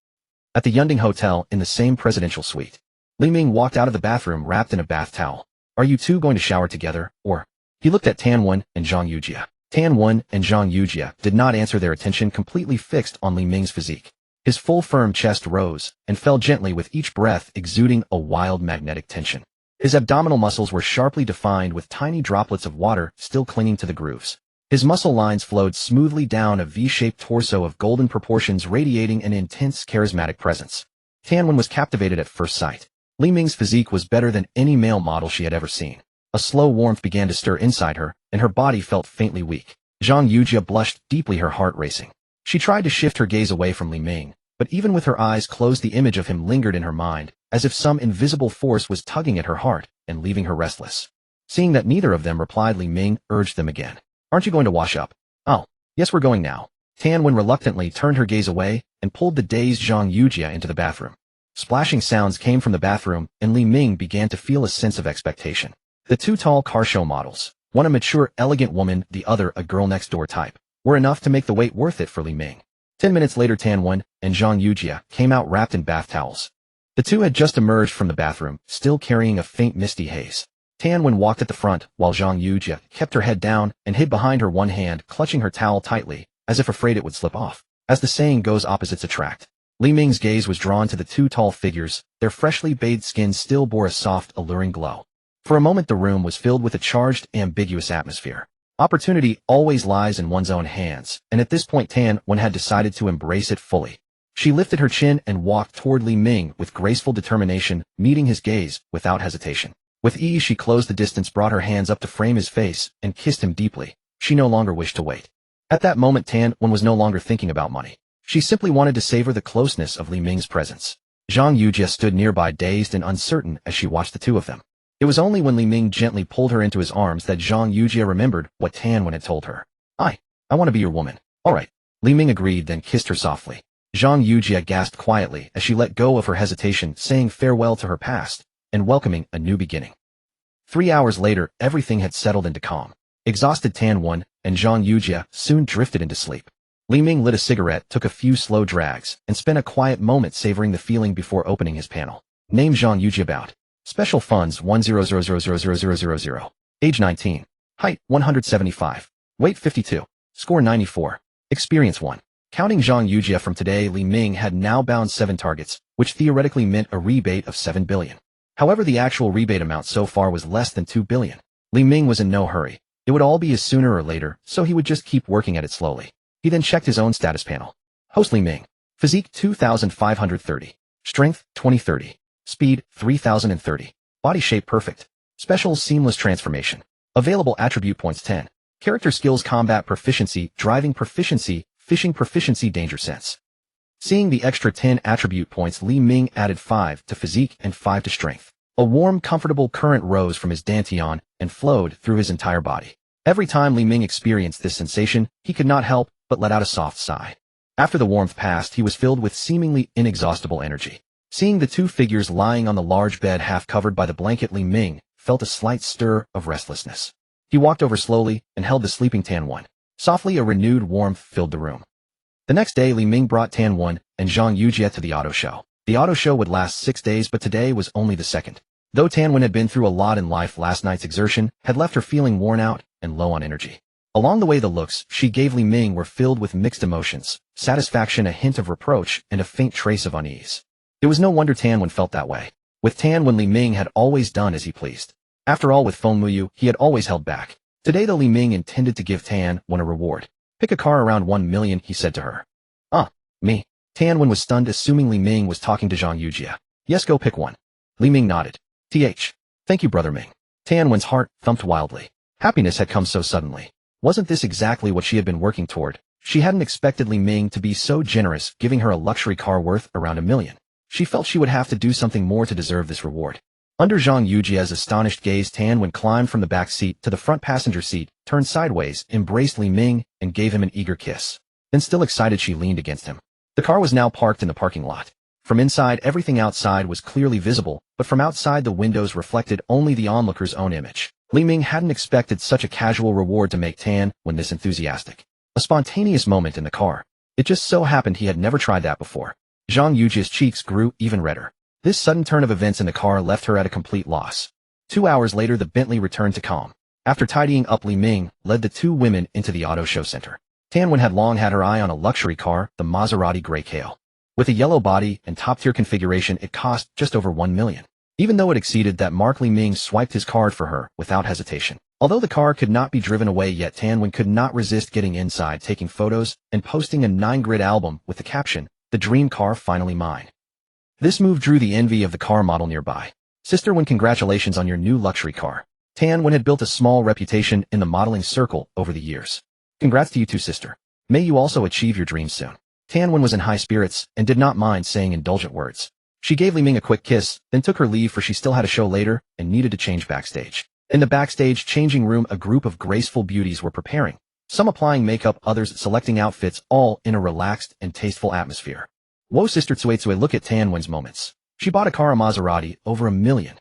At the Yunding Hotel, in the same presidential suite, Li Ming walked out of the bathroom wrapped in a bath towel. Are you 2 going to shower together, or? He looked at Tan Wen and Zhang Yujia. Tan Wen and Zhang Yujia did not answer, their attention completely fixed on Li Ming's physique. His full firm chest rose and fell gently with each breath, exuding a wild magnetic tension. His abdominal muscles were sharply defined with tiny droplets of water still clinging to the grooves. His muscle lines flowed smoothly down a V-shaped torso of golden proportions, radiating an intense charismatic presence. Tan Wen was captivated at first sight. Li Ming's physique was better than any male model she had ever seen. A slow warmth began to stir inside her, and her body felt faintly weak. Zhang Yujia blushed deeply, her heart racing. She tried to shift her gaze away from Li Ming, but even with her eyes closed, the image of him lingered in her mind, as if some invisible force was tugging at her heart and leaving her restless. Seeing that neither of them replied, Li Ming urged them again. Aren't you going to wash up? Oh, yes, we're going now. Tan Wen reluctantly turned her gaze away and pulled the dazed Zhang Yujia into the bathroom. Splashing sounds came from the bathroom, and Li Ming began to feel a sense of expectation. The 2 tall car show models, one a mature, elegant woman, the other a girl-next-door type, were enough to make the wait worth it for Li Ming. 10 minutes later, Tan Wen and Zhang Yujia came out wrapped in bath towels. The 2 had just emerged from the bathroom, still carrying a faint misty haze. Tan Wen walked at the front, while Zhang Yujia kept her head down and hid behind her, one hand clutching her towel tightly, as if afraid it would slip off. As the saying goes, opposites attract. Li Ming's gaze was drawn to the 2 tall figures. Their freshly bathed skins still bore a soft, alluring glow. For a moment, the room was filled with a charged, ambiguous atmosphere. Opportunity always lies in one's own hands, and at this point Tan Wen had decided to embrace it fully. She lifted her chin and walked toward Li Ming with graceful determination, meeting his gaze without hesitation. With ease, she closed the distance, brought her hands up to frame his face, and kissed him deeply. She no longer wished to wait. At that moment, Tan Wen was no longer thinking about money. She simply wanted to savor the closeness of Li Ming's presence. Zhang Yujia stood nearby, dazed and uncertain as she watched the 2 of them. It was only when Li Ming gently pulled her into his arms that Zhang Yujia remembered what Tan Wen had told her. I want to be your woman. Alright. Li Ming agreed, then kissed her softly. Zhang Yujia gasped quietly as she let go of her hesitation, saying farewell to her past and welcoming a new beginning. 3 hours later, everything had settled into calm. Exhausted Tan Wen and Zhang Yujia soon drifted into sleep. Li Ming lit a cigarette, took a few slow drags, and spent a quiet moment savoring the feeling before opening his panel. Name Zhang Yujia about. Special funds 100000000. Age 19. Height 175. Weight 52. Score 94. Experience 1. Counting Zhang Yujia from today, Li Ming had now bound 7 targets, which theoretically meant a rebate of 7 billion. However, the actual rebate amount so far was less than 2 billion. Li Ming was in no hurry. It would all be as sooner or later, so he would just keep working at it slowly. He then checked his own status panel. Host Li Ming. Physique 2530. Strength 2030. Speed 3030. Body shape perfect. Special seamless transformation. Available attribute points 10. Character skills: combat proficiency, driving proficiency, fishing proficiency, danger sense. Seeing the extra 10 attribute points, Li Ming added 5 to physique and 5 to strength. A warm, comfortable current rose from his dantian and flowed through his entire body. Every time Li Ming experienced this sensation, he could not help but let out a soft sigh. After the warmth passed, he was filled with seemingly inexhaustible energy. Seeing the 2 figures lying on the large bed half covered by the blanket, Li Ming felt a slight stir of restlessness. He walked over slowly and held the sleeping Tan Wen. Softly, a renewed warmth filled the room. The next day, Li Ming brought Tan Wen and Zhang Yujia to the auto show. The auto show would last 6 days, but today was only the second. Though Tan Wen had been through a lot in life, last night's exertion had left her feeling worn out and low on energy. Along the way, the looks she gave Li Ming were filled with mixed emotions, satisfaction, a hint of reproach, and a faint trace of unease. It was no wonder Tan Wen felt that way. With Tan Wen, Li Ming had always done as he pleased. After all, with Feng Muyu, he had always held back. Today, though, Li Ming intended to give Tan Wen a reward. Pick a car around 1 million, he said to her. Me. Tan Wen was stunned, assuming Li Ming was talking to Zhang Yujia. Yes, go pick one. Li Ming nodded. Thank you, Brother Ming. Tan Wen's heart thumped wildly. Happiness had come so suddenly. Wasn't this exactly what she had been working toward? She hadn't expected Li Ming to be so generous, giving her a luxury car worth around 1 million. She felt she would have to do something more to deserve this reward. Under Zhang Yujia's astonished gaze, Tan Wen climbed from the back seat to the front passenger seat, turned sideways, embraced Li Ming, and gave him an eager kiss. Then, still excited, she leaned against him. The car was now parked in the parking lot. From inside, everything outside was clearly visible, but from outside, the windows reflected only the onlooker's own image. Li Ming hadn't expected such a casual reward to make Tan Wen this enthusiastic. A spontaneous moment in the car. It just so happened he had never tried that before. Zhang Yujia's cheeks grew even redder. This sudden turn of events in the car left her at a complete loss. 2 hours later, the Bentley returned to calm. After tidying up, Li Ming led the 2 women into the auto show center. Tan Wen had long had her eye on a luxury car, the Maserati Grey Kale. With a yellow body and top-tier configuration, it cost just over 1 million. Even though it exceeded that mark, Li Ming swiped his card for her without hesitation. Although the car could not be driven away yet, Tan Wen could not resist getting inside, taking photos, and posting a 9-grid album with the caption, "The dream car finally mine." This move drew the envy of the car model nearby. "Sister Wen, congratulations on your new luxury car." Tan Wen had built a small reputation in the modeling circle over the years. "Congrats to you too, sister. May you also achieve your dreams soon." Tan Wen was in high spirits and did not mind saying indulgent words. She gave Li Ming a quick kiss, then took her leave, for she still had a show later and needed to change backstage. In the backstage changing room, a group of graceful beauties were preparing. Some applying makeup, others selecting outfits, all in a relaxed and tasteful atmosphere. Whoa, Sister Tsuetsue, look at Tan Wen's moments. She bought a car, a Maserati, over 1 million.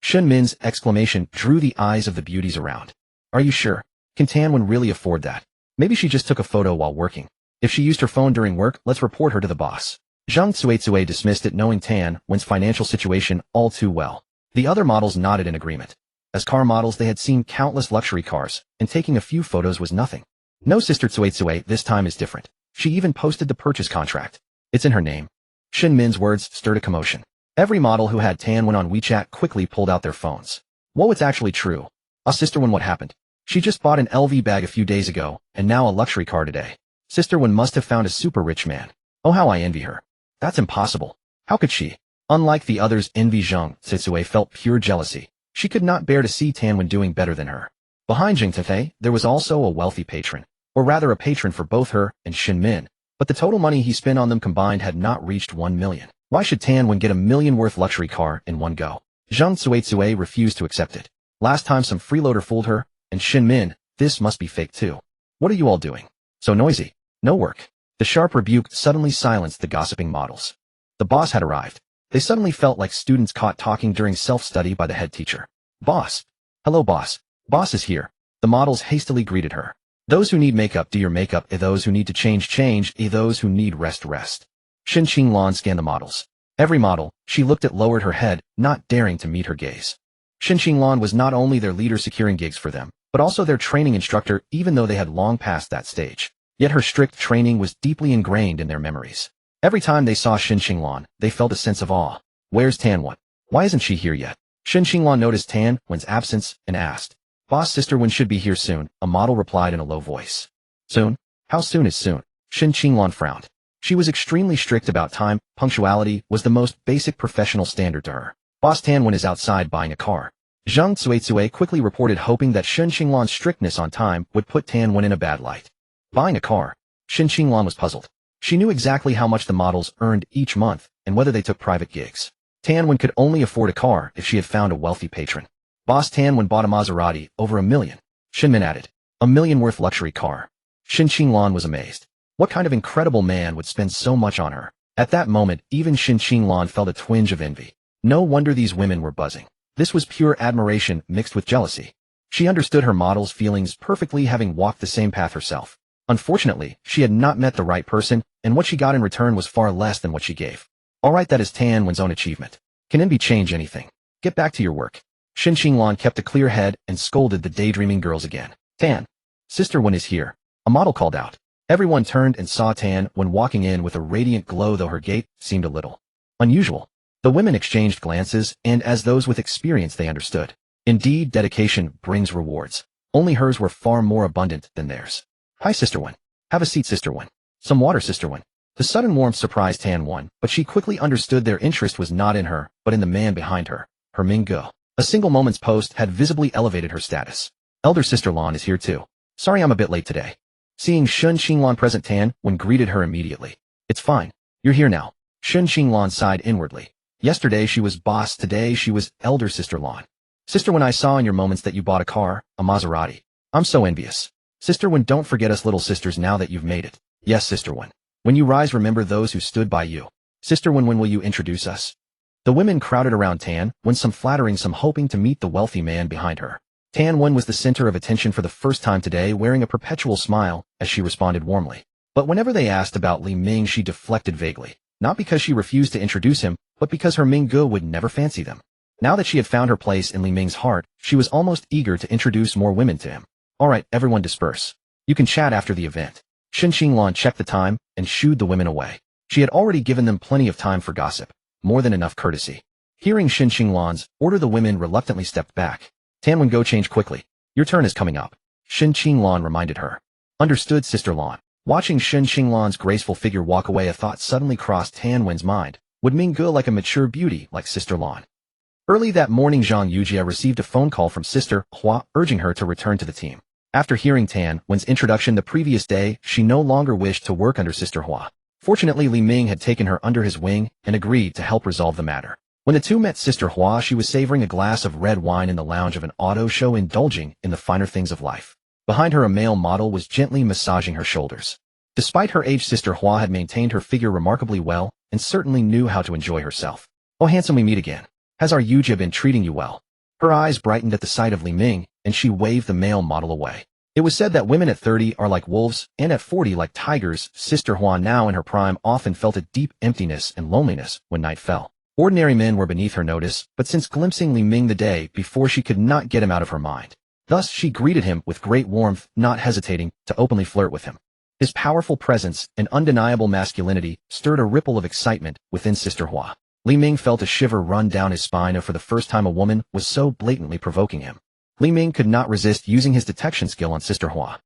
Shen Min's exclamation drew the eyes of the beauties around. Are you sure? Can Tan Wen really afford that? Maybe she just took a photo while working. If she used her phone during work, let's report her to the boss. Zhang Tsuetsue dismissed it, knowing Tan Wen's financial situation all too well. The other models nodded in agreement. As car models, they had seen countless luxury cars, and taking a few photos was nothing. No, Sister Tsuetsue, this time is different. She even posted the purchase contract. It's in her name. Shen Min's words stirred a commotion. Every model who had Tan Wen on WeChat quickly pulled out their phones. Whoa, it's actually true. Sister Wen, what happened? She just bought an LV bag a few days ago, and now a luxury car today. Sister Wen must have found a super rich man. Oh, how I envy her. That's impossible. How could she? Unlike the others, envy Zhang Tsuetsue felt pure jealousy. She could not bear to see Tan Wen doing better than her. Behind Zhang Tefei, there was also a wealthy patron, or rather a patron for both her and Shen Min, but the total money he spent on them combined had not reached 1 million. Why should Tan Wen get 1 million worth luxury car in one go? Zhang Tsuetsue refused to accept it. Last time some freeloader fooled her, and Shen Min, this must be fake too. What are you all doing? So noisy. No work. The sharp rebuke suddenly silenced the gossiping models. The boss had arrived. They suddenly felt like students caught talking during self-study by the head teacher. Boss. Hello, boss. Boss is here. The models hastily greeted her. Those who need makeup, do your makeup. Those who need to change. Those who need rest. Shin Qinglan scanned the models. Every model, she looked at, lowered her head, not daring to meet her gaze. Shin Qinglan was not only their leader securing gigs for them, but also their training instructor, even though they had long passed that stage. Yet her strict training was deeply ingrained in their memories. Every time they saw Shin Qinglan, they felt a sense of awe. Where's Tan Wen? Why isn't she here yet? Shin Qinglan noticed Tan Wen's absence and asked. Boss, Sister Wen should be here soon, a model replied in a low voice. Soon? How soon is soon? Shin Qinglan frowned. She was extremely strict about time. Punctuality was the most basic professional standard to her. Boss, Tan Wen is outside buying a car. Zhang Cuizue quickly reported, hoping that Shin Qinglan's strictness on time would put Tan Wen in a bad light. Buying a car? Shin Qinglan was puzzled. She knew exactly how much the models earned each month and whether they took private gigs. Tan Wen could only afford a car if she had found a wealthy patron. Boss, Tan Wen bought a Maserati, over $1 million. Shin Min added. $1 million worth luxury car. Shin Qinglan was amazed. What kind of incredible man would spend so much on her? At that moment, even Shin Qinglan felt a twinge of envy. No wonder these women were buzzing. This was pure admiration mixed with jealousy. She understood her model's feelings perfectly, having walked the same path herself. Unfortunately, she had not met the right person, and what she got in return was far less than what she gave. Alright, that is Tan Wen's own achievement. Can envy change anything? Get back to your work. Shin Qinglan kept a clear head and scolded the daydreaming girls again. Tan. Sister Wen is here. A model called out. Everyone turned and saw Tan Wen walking in with a radiant glow, though her gait seemed a little unusual. The women exchanged glances, and as those with experience they understood. Indeed, dedication brings rewards. Only hers were far more abundant than theirs. Hi, Sister Wen. Have a seat, Sister Wen. Some water, Sister Wen. The sudden warmth surprised Tan Wen, but she quickly understood their interest was not in her, but in the man behind her, her Ming Ge. A single moment's post had visibly elevated her status. Elder Sister Lan is here too. Sorry I'm a bit late today. Seeing Shin Qinglan present, Tan Wen greeted her immediately. It's fine. You're here now. Shin Qinglan sighed inwardly. Yesterday she was boss, today she was Elder Sister Lan. Sister Wen, I saw in your moments that you bought a car, a Maserati. I'm so envious. Sister Wen, don't forget us little sisters now that you've made it. Yes, Sister Wen. When you rise, remember those who stood by you. Sister Wen, when will you introduce us? The women crowded around Tan Wen, some flattering, some hoping to meet the wealthy man behind her. Tan Wen was the center of attention for the first time today, wearing a perpetual smile as she responded warmly. But whenever they asked about Li Ming, she deflected vaguely, not because she refused to introduce him, but because her Ming Ge would never fancy them. Now that she had found her place in Li Ming's heart, she was almost eager to introduce more women to him. Alright, everyone disperse. You can chat after the event. Shin Qinglan checked the time and shooed the women away. She had already given them plenty of time for gossip, more than enough courtesy. Hearing Shin Qinglan's order, the women reluctantly stepped back. Tan Wen, go change quickly. Your turn is coming up. Shin Qinglan reminded her. Understood, Sister Lan. Watching Shin Qinglan's graceful figure walk away, a thought suddenly crossed Tan Wen's mind. Would Ming Ge like a mature beauty like Sister Lan? Early that morning, Zhang Yujia received a phone call from Sister Hua urging her to return to the team. After hearing Tan Wen's introduction the previous day, she no longer wished to work under Sister Hua. Fortunately, Li Ming had taken her under his wing and agreed to help resolve the matter. When the two met Sister Hua, she was savoring a glass of red wine in the lounge of an auto show, indulging in the finer things of life. Behind her, a male model was gently massaging her shoulders. Despite her age, Sister Hua had maintained her figure remarkably well and certainly knew how to enjoy herself. Oh, handsome, we meet again. Has our Yujia been treating you well? Her eyes brightened at the sight of Li Ming, and she waved the male model away. It was said that women at 30 are like wolves, and at 40 like tigers. Sister Hua, now in her prime, often felt a deep emptiness and loneliness when night fell. Ordinary men were beneath her notice, but since glimpsing Li Ming the day before, she could not get him out of her mind. Thus, she greeted him with great warmth, not hesitating to openly flirt with him. His powerful presence and undeniable masculinity stirred a ripple of excitement within Sister Hua. Li Ming felt a shiver run down his spine, and for the first time a woman was so blatantly provoking him. Li Ming could not resist using his detection skill on Sister Hua.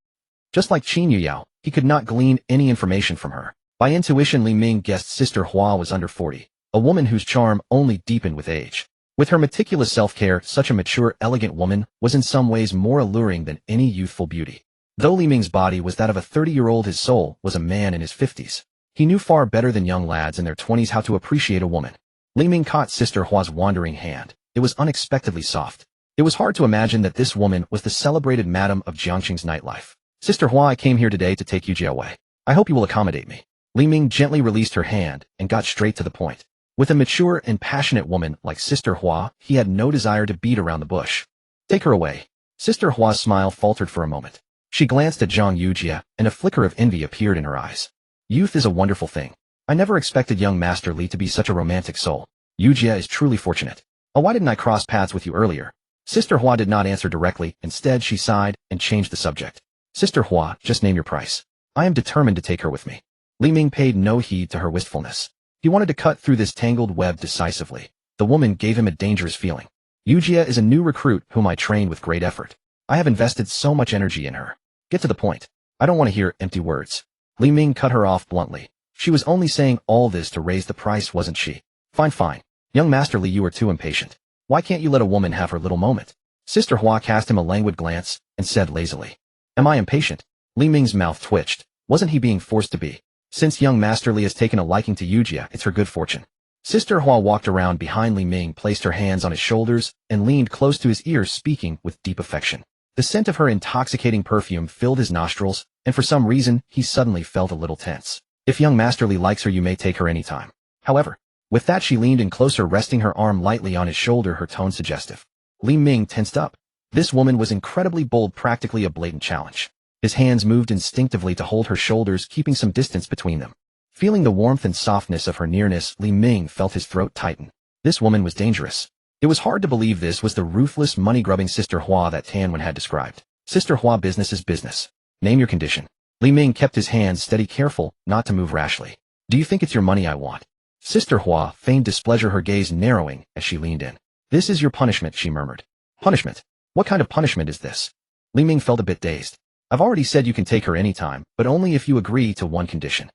Just like Qin Yuyao, he could not glean any information from her. By intuition, Li Ming guessed Sister Hua was under 40, a woman whose charm only deepened with age. With her meticulous self-care, such a mature, elegant woman was in some ways more alluring than any youthful beauty. Though Li Ming's body was that of a 30-year-old, his soul was a man in his 50s. He knew far better than young lads in their 20s how to appreciate a woman. Li Ming caught Sister Hua's wandering hand. It was unexpectedly soft. It was hard to imagine that this woman was the celebrated madam of Jiangqing's nightlife. Sister Hua, I came here today to take Yujia away. I hope you will accommodate me. Li Ming gently released her hand and got straight to the point. With a mature and passionate woman like Sister Hua, he had no desire to beat around the bush. Take her away. Sister Hua's smile faltered for a moment. She glanced at Zhang Yujia, and a flicker of envy appeared in her eyes. Youth is a wonderful thing. I never expected young Master Li to be such a romantic soul. Yujia is truly fortunate. Oh, why didn't I cross paths with you earlier? Sister Hua did not answer directly. Instead, she sighed and changed the subject. Sister Hua, just name your price. I am determined to take her with me. Li Ming paid no heed to her wistfulness. He wanted to cut through this tangled web decisively. The woman gave him a dangerous feeling. Yujia is a new recruit whom I trained with great effort. I have invested so much energy in her. Get to the point. I don't want to hear empty words. Li Ming cut her off bluntly. She was only saying all this to raise the price, wasn't she? Fine. Young Master Li, you are too impatient. Why can't you let a woman have her little moment? Sister Hua cast him a languid glance and said lazily. Am I impatient? Li Ming's mouth twitched. Wasn't he being forced to be? Since young Master Li has taken a liking to Yujia, it's her good fortune. Sister Hua walked around behind Li Ming, placed her hands on his shoulders, and leaned close to his ear, speaking with deep affection. The scent of her intoxicating perfume filled his nostrils, and for some reason, he suddenly felt a little tense. If young Master Li likes her, you may take her any time. However, with that she leaned in closer, resting her arm lightly on his shoulder, her tone suggestive. Li Ming tensed up. This woman was incredibly bold, practically a blatant challenge. His hands moved instinctively to hold her shoulders, keeping some distance between them. Feeling the warmth and softness of her nearness, Li Ming felt his throat tighten. This woman was dangerous. It was hard to believe this was the ruthless, money-grubbing Sister Hua that Tan Wen had described. Sister Hua, business is business. Name your condition. Li Ming kept his hands steady, careful not to move rashly. Do you think it's your money I want? Sister Hua feigned displeasure, her gaze narrowing as she leaned in. This is your punishment, she murmured. Punishment? What kind of punishment is this? Li Ming felt a bit dazed. I've already said you can take her anytime, but only if you agree to one condition.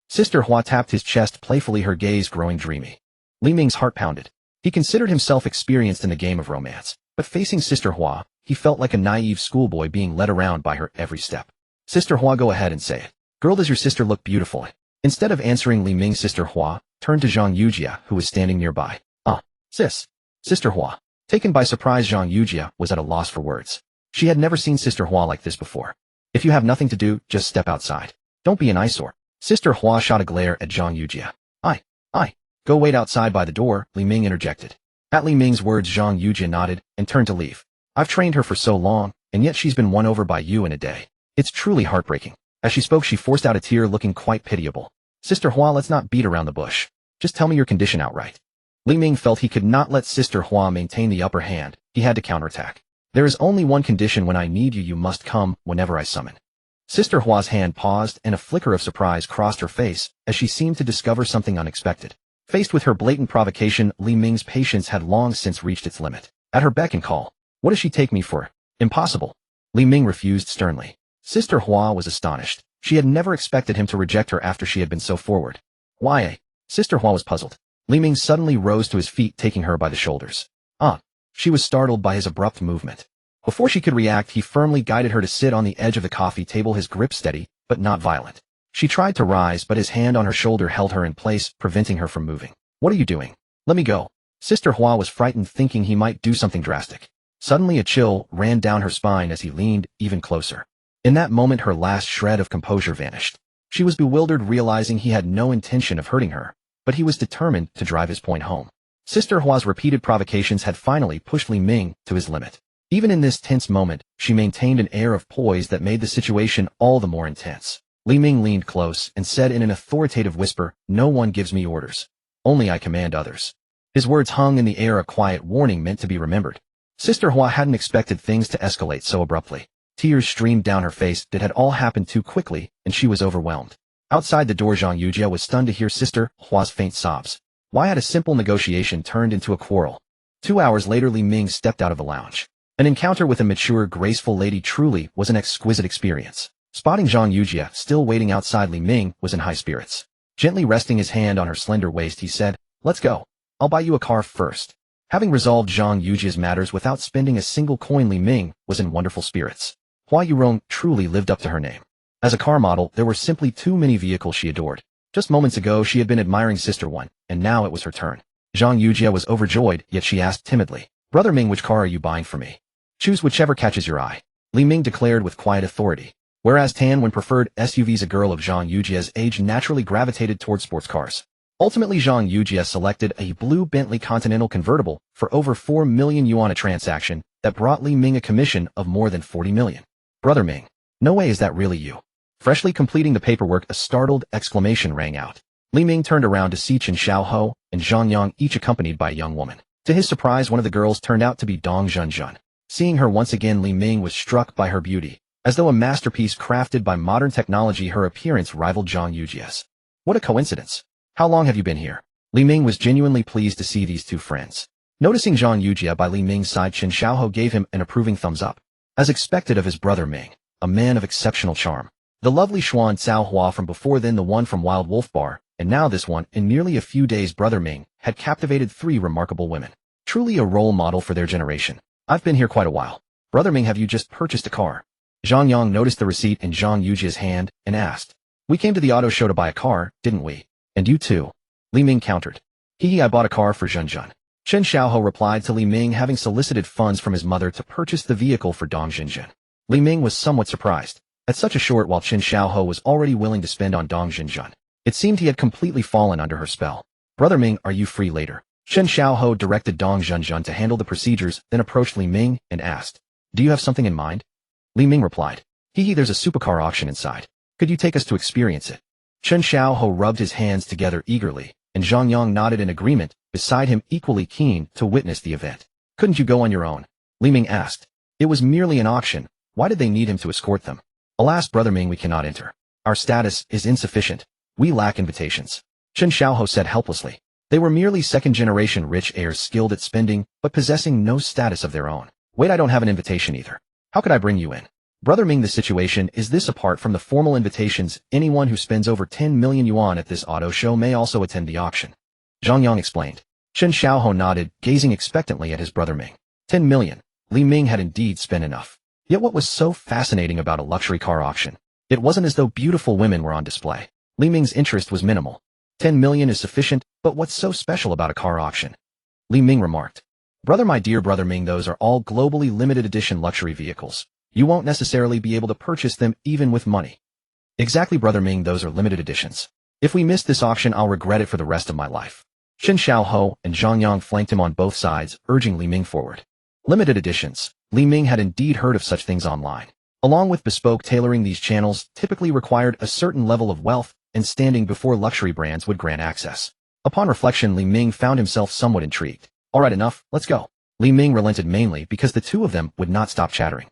Sister Hua tapped his chest playfully, her gaze growing dreamy. Li Ming's heart pounded. He considered himself experienced in the game of romance, but facing Sister Hua, he felt like a naive schoolboy being led around by her every step. Sister Hua, go ahead and say it. Girl, does your sister look beautiful? Instead of answering Li Ming, Sister Hua turned to Zhang Yujia, who was standing nearby. Sis. Sister Hua. Taken by surprise, Zhang Yujia was at a loss for words. She had never seen Sister Hua like this before. If you have nothing to do, just step outside. Don't be an eyesore. Sister Hua shot a glare at Zhang Yujia. I. Go wait outside by the door, Li Ming interjected. At Li Ming's words, Zhang Yujia nodded and turned to leave. I've trained her for so long, and yet she's been won over by you in a day. It's truly heartbreaking. As she spoke, she forced out a tear, looking quite pitiable. Sister Hua, let's not beat around the bush. Just tell me your condition outright. Li Ming felt he could not let Sister Hua maintain the upper hand. He had to counterattack. There is only one condition. When I need you, you must come whenever I summon. Sister Hua's hand paused, and a flicker of surprise crossed her face as she seemed to discover something unexpected. Faced with her blatant provocation, Li Ming's patience had long since reached its limit. At her beck and call. What does she take me for? Impossible. Li Ming refused sternly. Sister Hua was astonished. She had never expected him to reject her after she had been so forward. Why? Sister Hua was puzzled. Li Ming suddenly rose to his feet, taking her by the shoulders. She was startled by his abrupt movement. Before she could react, he firmly guided her to sit on the edge of the coffee table, his grip steady, but not violent. She tried to rise, but his hand on her shoulder held her in place, preventing her from moving. What are you doing? Let me go. Sister Hua was frightened, thinking he might do something drastic. Suddenly a chill ran down her spine as he leaned even closer. In that moment, her last shred of composure vanished. She was bewildered, realizing he had no intention of hurting her, but he was determined to drive his point home. Sister Hua's repeated provocations had finally pushed Li Ming to his limit. Even in this tense moment, she maintained an air of poise that made the situation all the more intense. Li Ming leaned close and said in an authoritative whisper, "No one gives me orders. Only I command others." His words hung in the air, a quiet warning meant to be remembered. Sister Hua hadn't expected things to escalate so abruptly. Tears streamed down her face. It had all happened too quickly, and she was overwhelmed. Outside the door, Zhang Yujia was stunned to hear Sister Hua's faint sobs. Why had a simple negotiation turned into a quarrel? 2 hours later, Li Ming stepped out of the lounge. An encounter with a mature, graceful lady truly was an exquisite experience. Spotting Zhang Yujia still waiting outside, Li Ming was in high spirits. Gently resting his hand on her slender waist, he said, "Let's go. I'll buy you a car first." Having resolved Zhang Yujia's matters without spending a single coin, Li Ming was in wonderful spirits. Hua Yurong truly lived up to her name. As a car model, there were simply too many vehicles she adored. Just moments ago, she had been admiring Sister One, and now it was her turn. Zhang Yujia was overjoyed, yet she asked timidly, "Brother Ming, which car are you buying for me?" "Choose whichever catches your eye," Li Ming declared with quiet authority. whereas Tan, when preferred SUVs, a girl of Zhang Yujie's age, naturally gravitated toward sports cars. Ultimately, Zhang Yujie selected a blue Bentley Continental convertible for over 4 million yuan, a transaction that brought Li Ming a commission of more than 40 million. Brother Ming, no way is that really you? Freshly completing the paperwork, a startled exclamation rang out. Li Ming turned around to see Chen Xiaohou and Zhang Yang, each accompanied by a young woman. To his surprise, one of the girls turned out to be Dong Junjun. Seeing her once again, Li Ming was struck by her beauty. As though a masterpiece crafted by modern technology, her appearance rivaled Zhang Yujie's. What a coincidence. How long have you been here? Li Ming was genuinely pleased to see these two friends. Noticing Zhang Yujie by Li Ming's side, Chen Xiaohou gave him an approving thumbs up. As expected of his brother Ming, a man of exceptional charm. The lovely Xuan Caohua from before, then the one from Wild Wolf Bar, and now this one. In merely a few days, brother Ming had captivated 3 remarkable women. Truly a role model for their generation. I've been here quite a while. Brother Ming, have you just purchased a car? Zhang Yang noticed the receipt in Zhang Yujie's hand and asked. We came to the auto show to buy a car, didn't we? And you too? Li Ming countered. I bought a car for Junjun. Chen Xiaohou replied to Li Ming, having solicited funds from his mother to purchase the vehicle for Dong Junjun. Li Ming was somewhat surprised. At such a short while, Chen Xiaohou was already willing to spend on Dong Junjun. It seemed he had completely fallen under her spell. Brother Ming, are you free later? Chen Xiaohou directed Dong Junjun to handle the procedures, then approached Li Ming and asked, do you have something in mind? Li Ming replied, there's a supercar auction inside. Could you take us to experience it? Chen Xiaohou rubbed his hands together eagerly, and Zhang Yang nodded in agreement, beside him equally keen to witness the event. Couldn't you go on your own? Li Ming asked. It was merely an auction. Why did they need him to escort them? Alas, Brother Ming, we cannot enter. Our status is insufficient. We lack invitations. Chen Xiaohou said helplessly. They were merely second-generation rich heirs, skilled at spending, but possessing no status of their own. Wait, I don't have an invitation either. How could I bring you in? Brother Ming, the situation is this: apart from the formal invitations, anyone who spends over 10 million yuan at this auto show may also attend the auction. Zhang Yang explained. Chen Xiaohou nodded, gazing expectantly at his brother Ming. 10 million. Li Ming had indeed spent enough. Yet what was so fascinating about a luxury car auction? It wasn't as though beautiful women were on display. Li Ming's interest was minimal. 10 million is sufficient, but what's so special about a car auction? Li Ming remarked. Brother, my dear brother Ming, those are all globally limited edition luxury vehicles. You won't necessarily be able to purchase them even with money. Exactly, Brother Ming, those are limited editions. If we miss this auction, I'll regret it for the rest of my life. Chen Xiaohou and Zhang Yang flanked him on both sides, urging Li Ming forward. Limited editions. Li Ming had indeed heard of such things online. Along with bespoke tailoring, these channels typically required a certain level of wealth and standing before luxury brands would grant access. Upon reflection, Li Ming found himself somewhat intrigued. All right, enough, let's go. Li Ming relented, mainly because the two of them would not stop chattering.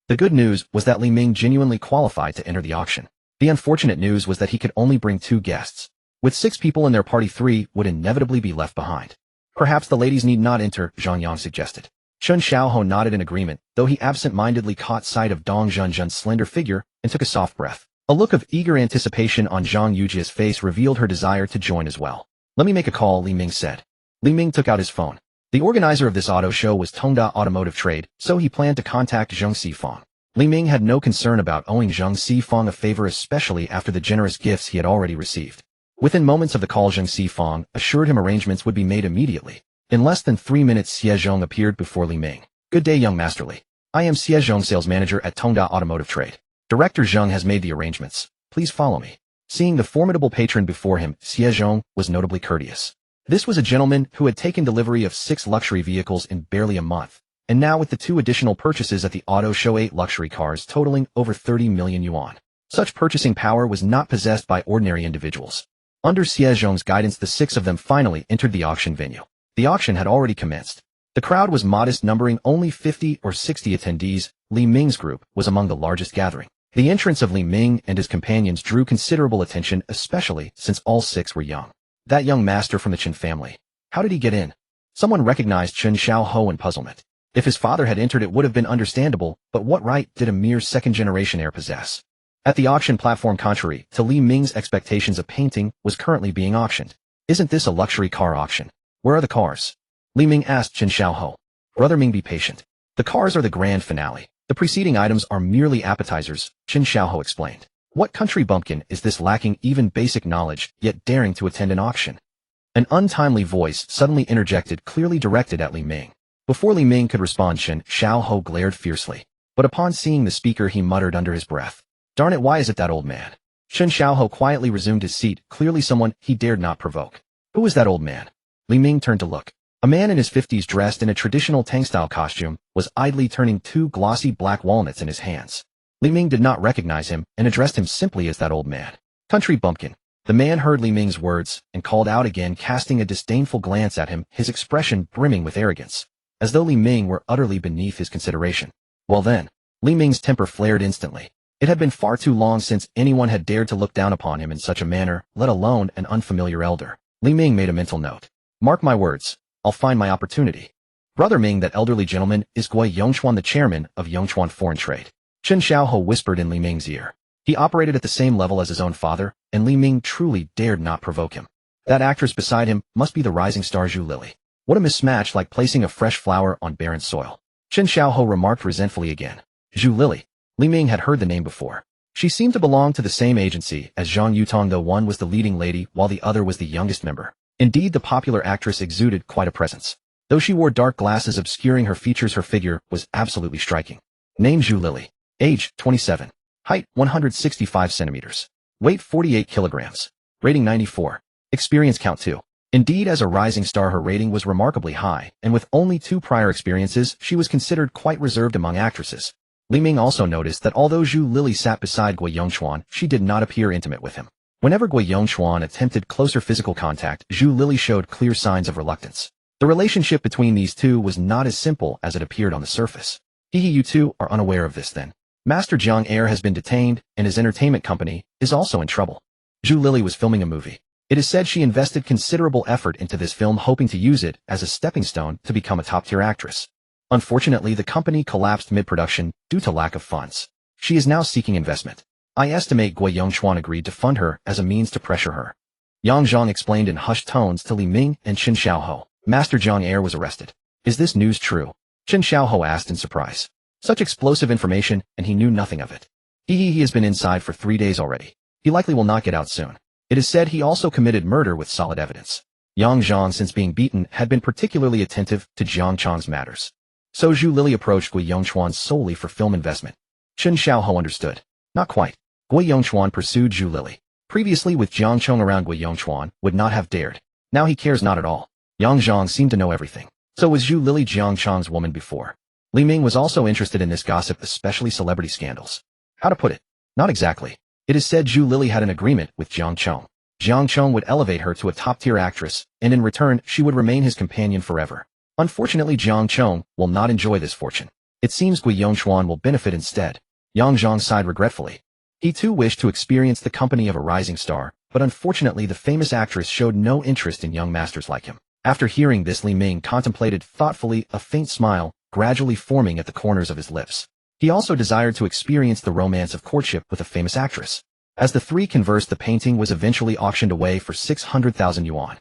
The good news was that Li Ming genuinely qualified to enter the auction. The unfortunate news was that he could only bring 2 guests. With 6 people in their party, 3 would inevitably be left behind. Perhaps the ladies need not enter, Zhang Yang suggested. Chen Xiaohou nodded in agreement, though he absent-mindedly caught sight of Dong Junjun's slender figure and took a soft breath. A look of eager anticipation on Zhang Yujie's face revealed her desire to join as well. Let me make a call, Li Ming said. Li Ming took out his phone. The organizer of this auto show was Tongda Automotive Trade, so he planned to contact Zheng Xifeng. Li Ming had no concern about owing Zheng Xifeng a favor, especially after the generous gifts he had already received. Within moments of the call, Zheng Xifeng assured him arrangements would be made immediately. In less than 3 minutes, Xie Zhong appeared before Li Ming. Good day, young Master Li. I am Xie Zhong, sales manager at Tongda Automotive Trade. Director Zheng has made the arrangements. Please follow me. Seeing the formidable patron before him, Xie Zhong was notably courteous. This was a gentleman who had taken delivery of 6 luxury vehicles in barely a month, and now with the 2 additional purchases at the auto show, 8 luxury cars totaling over 30 million yuan. Such purchasing power was not possessed by ordinary individuals. Under Xie Zhong's guidance, the 6 of them finally entered the auction venue. The auction had already commenced. The crowd was modest, numbering only 50 or 60 attendees. Li Ming's group was among the largest gathering. The entrance of Li Ming and his companions drew considerable attention, especially since all 6 were young. That young master from the Chen family. How did he get in? Someone recognized Chen Xiaohou in puzzlement. If his father had entered, it would have been understandable, but what right did a mere second-generation heir possess? At the auction platform, contrary to Li Ming's expectations, a painting was currently being auctioned. Isn't this a luxury car auction? Where are the cars? Li Ming asked Chen Xiaohou. Brother Ming, be patient. The cars are the grand finale. The preceding items are merely appetizers, Chen Xiaohou explained. What country bumpkin is this, lacking even basic knowledge, yet daring to attend an auction? An untimely voice suddenly interjected, clearly directed at Li Ming. Before Li Ming could respond, Chen Xiaohou glared fiercely. But upon seeing the speaker, he muttered under his breath. Darn it, why is it that old man? Chen Xiaohou quietly resumed his seat, clearly someone he dared not provoke. Who was that old man? Li Ming turned to look. A man in his 50s dressed in a traditional Tang-style costume was idly turning 2 glossy black walnuts in his hands. Li Ming did not recognize him and addressed him simply as that old man. Country bumpkin. The man heard Li Ming's words and called out again, casting a disdainful glance at him, his expression brimming with arrogance, as though Li Ming were utterly beneath his consideration. Well then, Li Ming's temper flared instantly. It had been far too long since anyone had dared to look down upon him in such a manner, let alone an unfamiliar elder. Li Ming made a mental note. Mark my words, I'll find my opportunity. Brother Ming, that elderly gentleman, is Gui Yongchuan, the chairman of Yongchuan Foreign Trade. Chen Xiaohou whispered in Li Ming's ear. He operated at the same level as his own father, and Li Ming truly dared not provoke him. That actress beside him must be the rising star Zhu Lili. What a mismatch, like placing a fresh flower on barren soil. Chen Xiaohou remarked resentfully again. Zhu Lili. Li Ming had heard the name before. She seemed to belong to the same agency as Zhang Yutong, though one was the leading lady while the other was the youngest member. Indeed, the popular actress exuded quite a presence. Though she wore dark glasses obscuring her features, her figure was absolutely striking. Name Zhu Lili. Age 27. Height 165 centimeters. Weight 48 kilograms. Rating 94. Experience count 2. Indeed, as a rising star, her rating was remarkably high, and with only 2 prior experiences, she was considered quite reserved among actresses. Li Ming also noticed that although Zhu Lili sat beside Gui Yongchuan, she did not appear intimate with him. Whenever Gui Yongchuan attempted closer physical contact, Zhu Lili showed clear signs of reluctance. The relationship between these two was not as simple as it appeared on the surface. You two are unaware of this then. Master Jiang Air has been detained, and his entertainment company is also in trouble. Zhu Lili was filming a movie. It is said she invested considerable effort into this film, hoping to use it as a stepping stone to become a top-tier actress. Unfortunately, the company collapsed mid-production due to lack of funds. She is now seeking investment. I estimate Gui Yongchuan agreed to fund her as a means to pressure her. Yang Zhang explained in hushed tones to Li Ming and Chen Xiaohou. Master Jiang Air was arrested. Is this news true? Chen Xiaohou asked in surprise. Such explosive information, and he knew nothing of it. He has been inside for 3 days already. He likely will not get out soon. It is said he also committed murder with solid evidence. Yang Zhang, since being beaten, had been particularly attentive to Jiang Chang's matters. So Zhu Lili approached Gui Yongchuan solely for film investment. Chen Xiaohou understood. Not quite. Gui Yongchuan pursued Zhu Lili. Previously with Jiang Chong around, Gui Yongchuan would not have dared. Now he cares not at all. Yang Zhang seemed to know everything. So was Zhu Lili Jiang Chong's woman before. Li Ming was also interested in this gossip, especially celebrity scandals. How to put it? Not exactly. It is said Zhu Lili had an agreement with Jiang Chong. Jiang Chong would elevate her to a top-tier actress, and in return, she would remain his companion forever. Unfortunately, Jiang Chong will not enjoy this fortune. It seems Gui Yongchuan will benefit instead. Yang Zhang sighed regretfully. He too wished to experience the company of a rising star, but unfortunately the famous actress showed no interest in young masters like him. After hearing this, Li Ming contemplated thoughtfully, a faint smile gradually forming at the corners of his lips. He also desired to experience the romance of courtship with a famous actress. As the three conversed, the painting was eventually auctioned away for 600,000 yuan.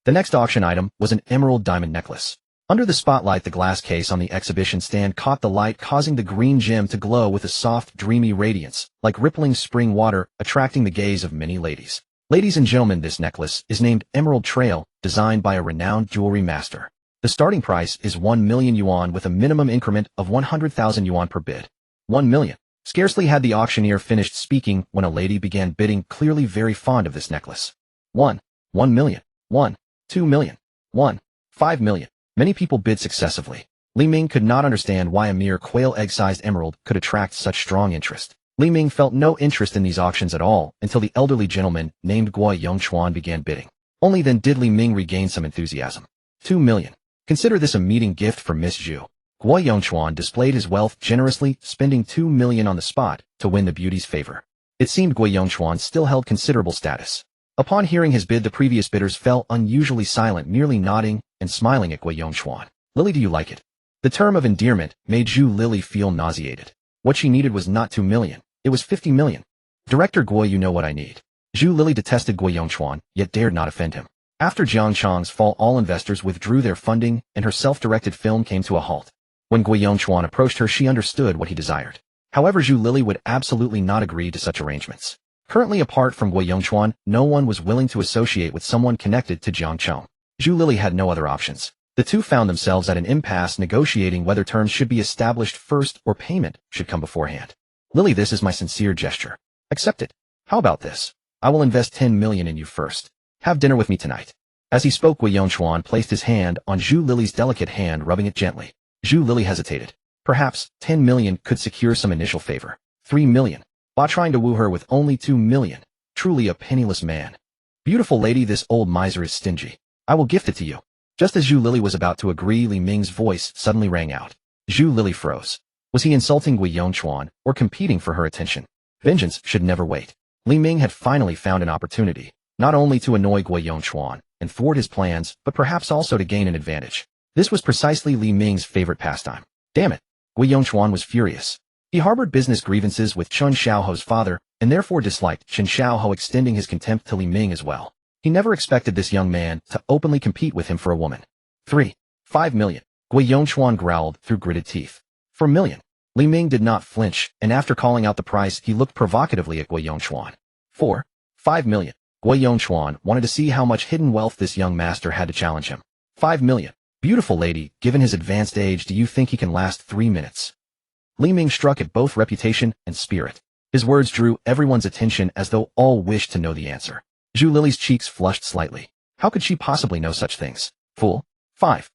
The next auction item was an emerald diamond necklace. Under the spotlight, the glass case on the exhibition stand caught the light, causing the green gem to glow with a soft, dreamy radiance, like rippling spring water, attracting the gaze of many ladies. Ladies and gentlemen, this necklace is named Emerald Trail, designed by a renowned jewelry master. The starting price is 1 million yuan with a minimum increment of 100,000 yuan per bid. 1 million. Scarcely had the auctioneer finished speaking when a lady began bidding, clearly very fond of this necklace. 1 million. 2 million. 5 million. Many people bid successively. Li Ming could not understand why a mere quail egg-sized emerald could attract such strong interest. Li Ming felt no interest in these auctions at all until the elderly gentleman named Gui Yongchuan began bidding. Only then did Li Ming regain some enthusiasm. 2 million. Consider this a meeting gift for Miss Zhu. Gui Yongchuan displayed his wealth generously, spending 2 million on the spot to win the beauty's favor. It seemed Gui Yongchuan still held considerable status. Upon hearing his bid, the previous bidders fell unusually silent, merely nodding and smiling at Gui Yongchuan. Lily, do you like it? The term of endearment made Zhu Lili feel nauseated. What she needed was not 2 million. It was 50 million. Director Gui, you know what I need. Zhu Lili detested Gui Yongchuan, yet dared not offend him. After Jiang Chong's fall, all investors withdrew their funding, and her self-directed film came to a halt. When Gui Yongchuan approached her, she understood what he desired. However, Zhu Lili would absolutely not agree to such arrangements. Currently, apart from Gui Yongchuan, no one was willing to associate with someone connected to Jiang Chong. Zhu Lili had no other options. The two found themselves at an impasse, negotiating whether terms should be established first or payment should come beforehand. Lily, this is my sincere gesture. Accept it. How about this? I will invest 10 million in you first. Have dinner with me tonight. As he spoke, Gui Yongchuan placed his hand on Zhu Lily's delicate hand, rubbing it gently. Zhu Lily hesitated. Perhaps 10 million could secure some initial favor. 3 million. Ba trying to woo her with only 2 million. Truly a penniless man. Beautiful lady, this old miser is stingy. I will gift it to you. Just as Zhu Lily was about to agree, Li Ming's voice suddenly rang out. Zhu Lily froze. Was he insulting Gui Yongchuan or competing for her attention? Vengeance should never wait. Li Ming had finally found an opportunity, not only to annoy Gui Yongchuan and thwart his plans, but perhaps also to gain an advantage. This was precisely Li Ming's favorite pastime. Damn it! Gui Yongchuan was furious. He harbored business grievances with Chen Xiaoho's father, and therefore disliked Chen Xiaoho, extending his contempt to Li Ming as well. He never expected this young man to openly compete with him for a woman. 5 million. Gui Yongchuan growled through gritted teeth. For a million. Li Ming did not flinch, and after calling out the price, he looked provocatively at Gui Yongchuan. 5 million. Gui Yongchuan wanted to see how much hidden wealth this young master had to challenge him. 5 million. Beautiful lady, given his advanced age, do you think he can last 3 minutes? Li Ming struck at both reputation and spirit. His words drew everyone's attention as though all wished to know the answer. Zhu Lily's cheeks flushed slightly. How could she possibly know such things? Fool. 5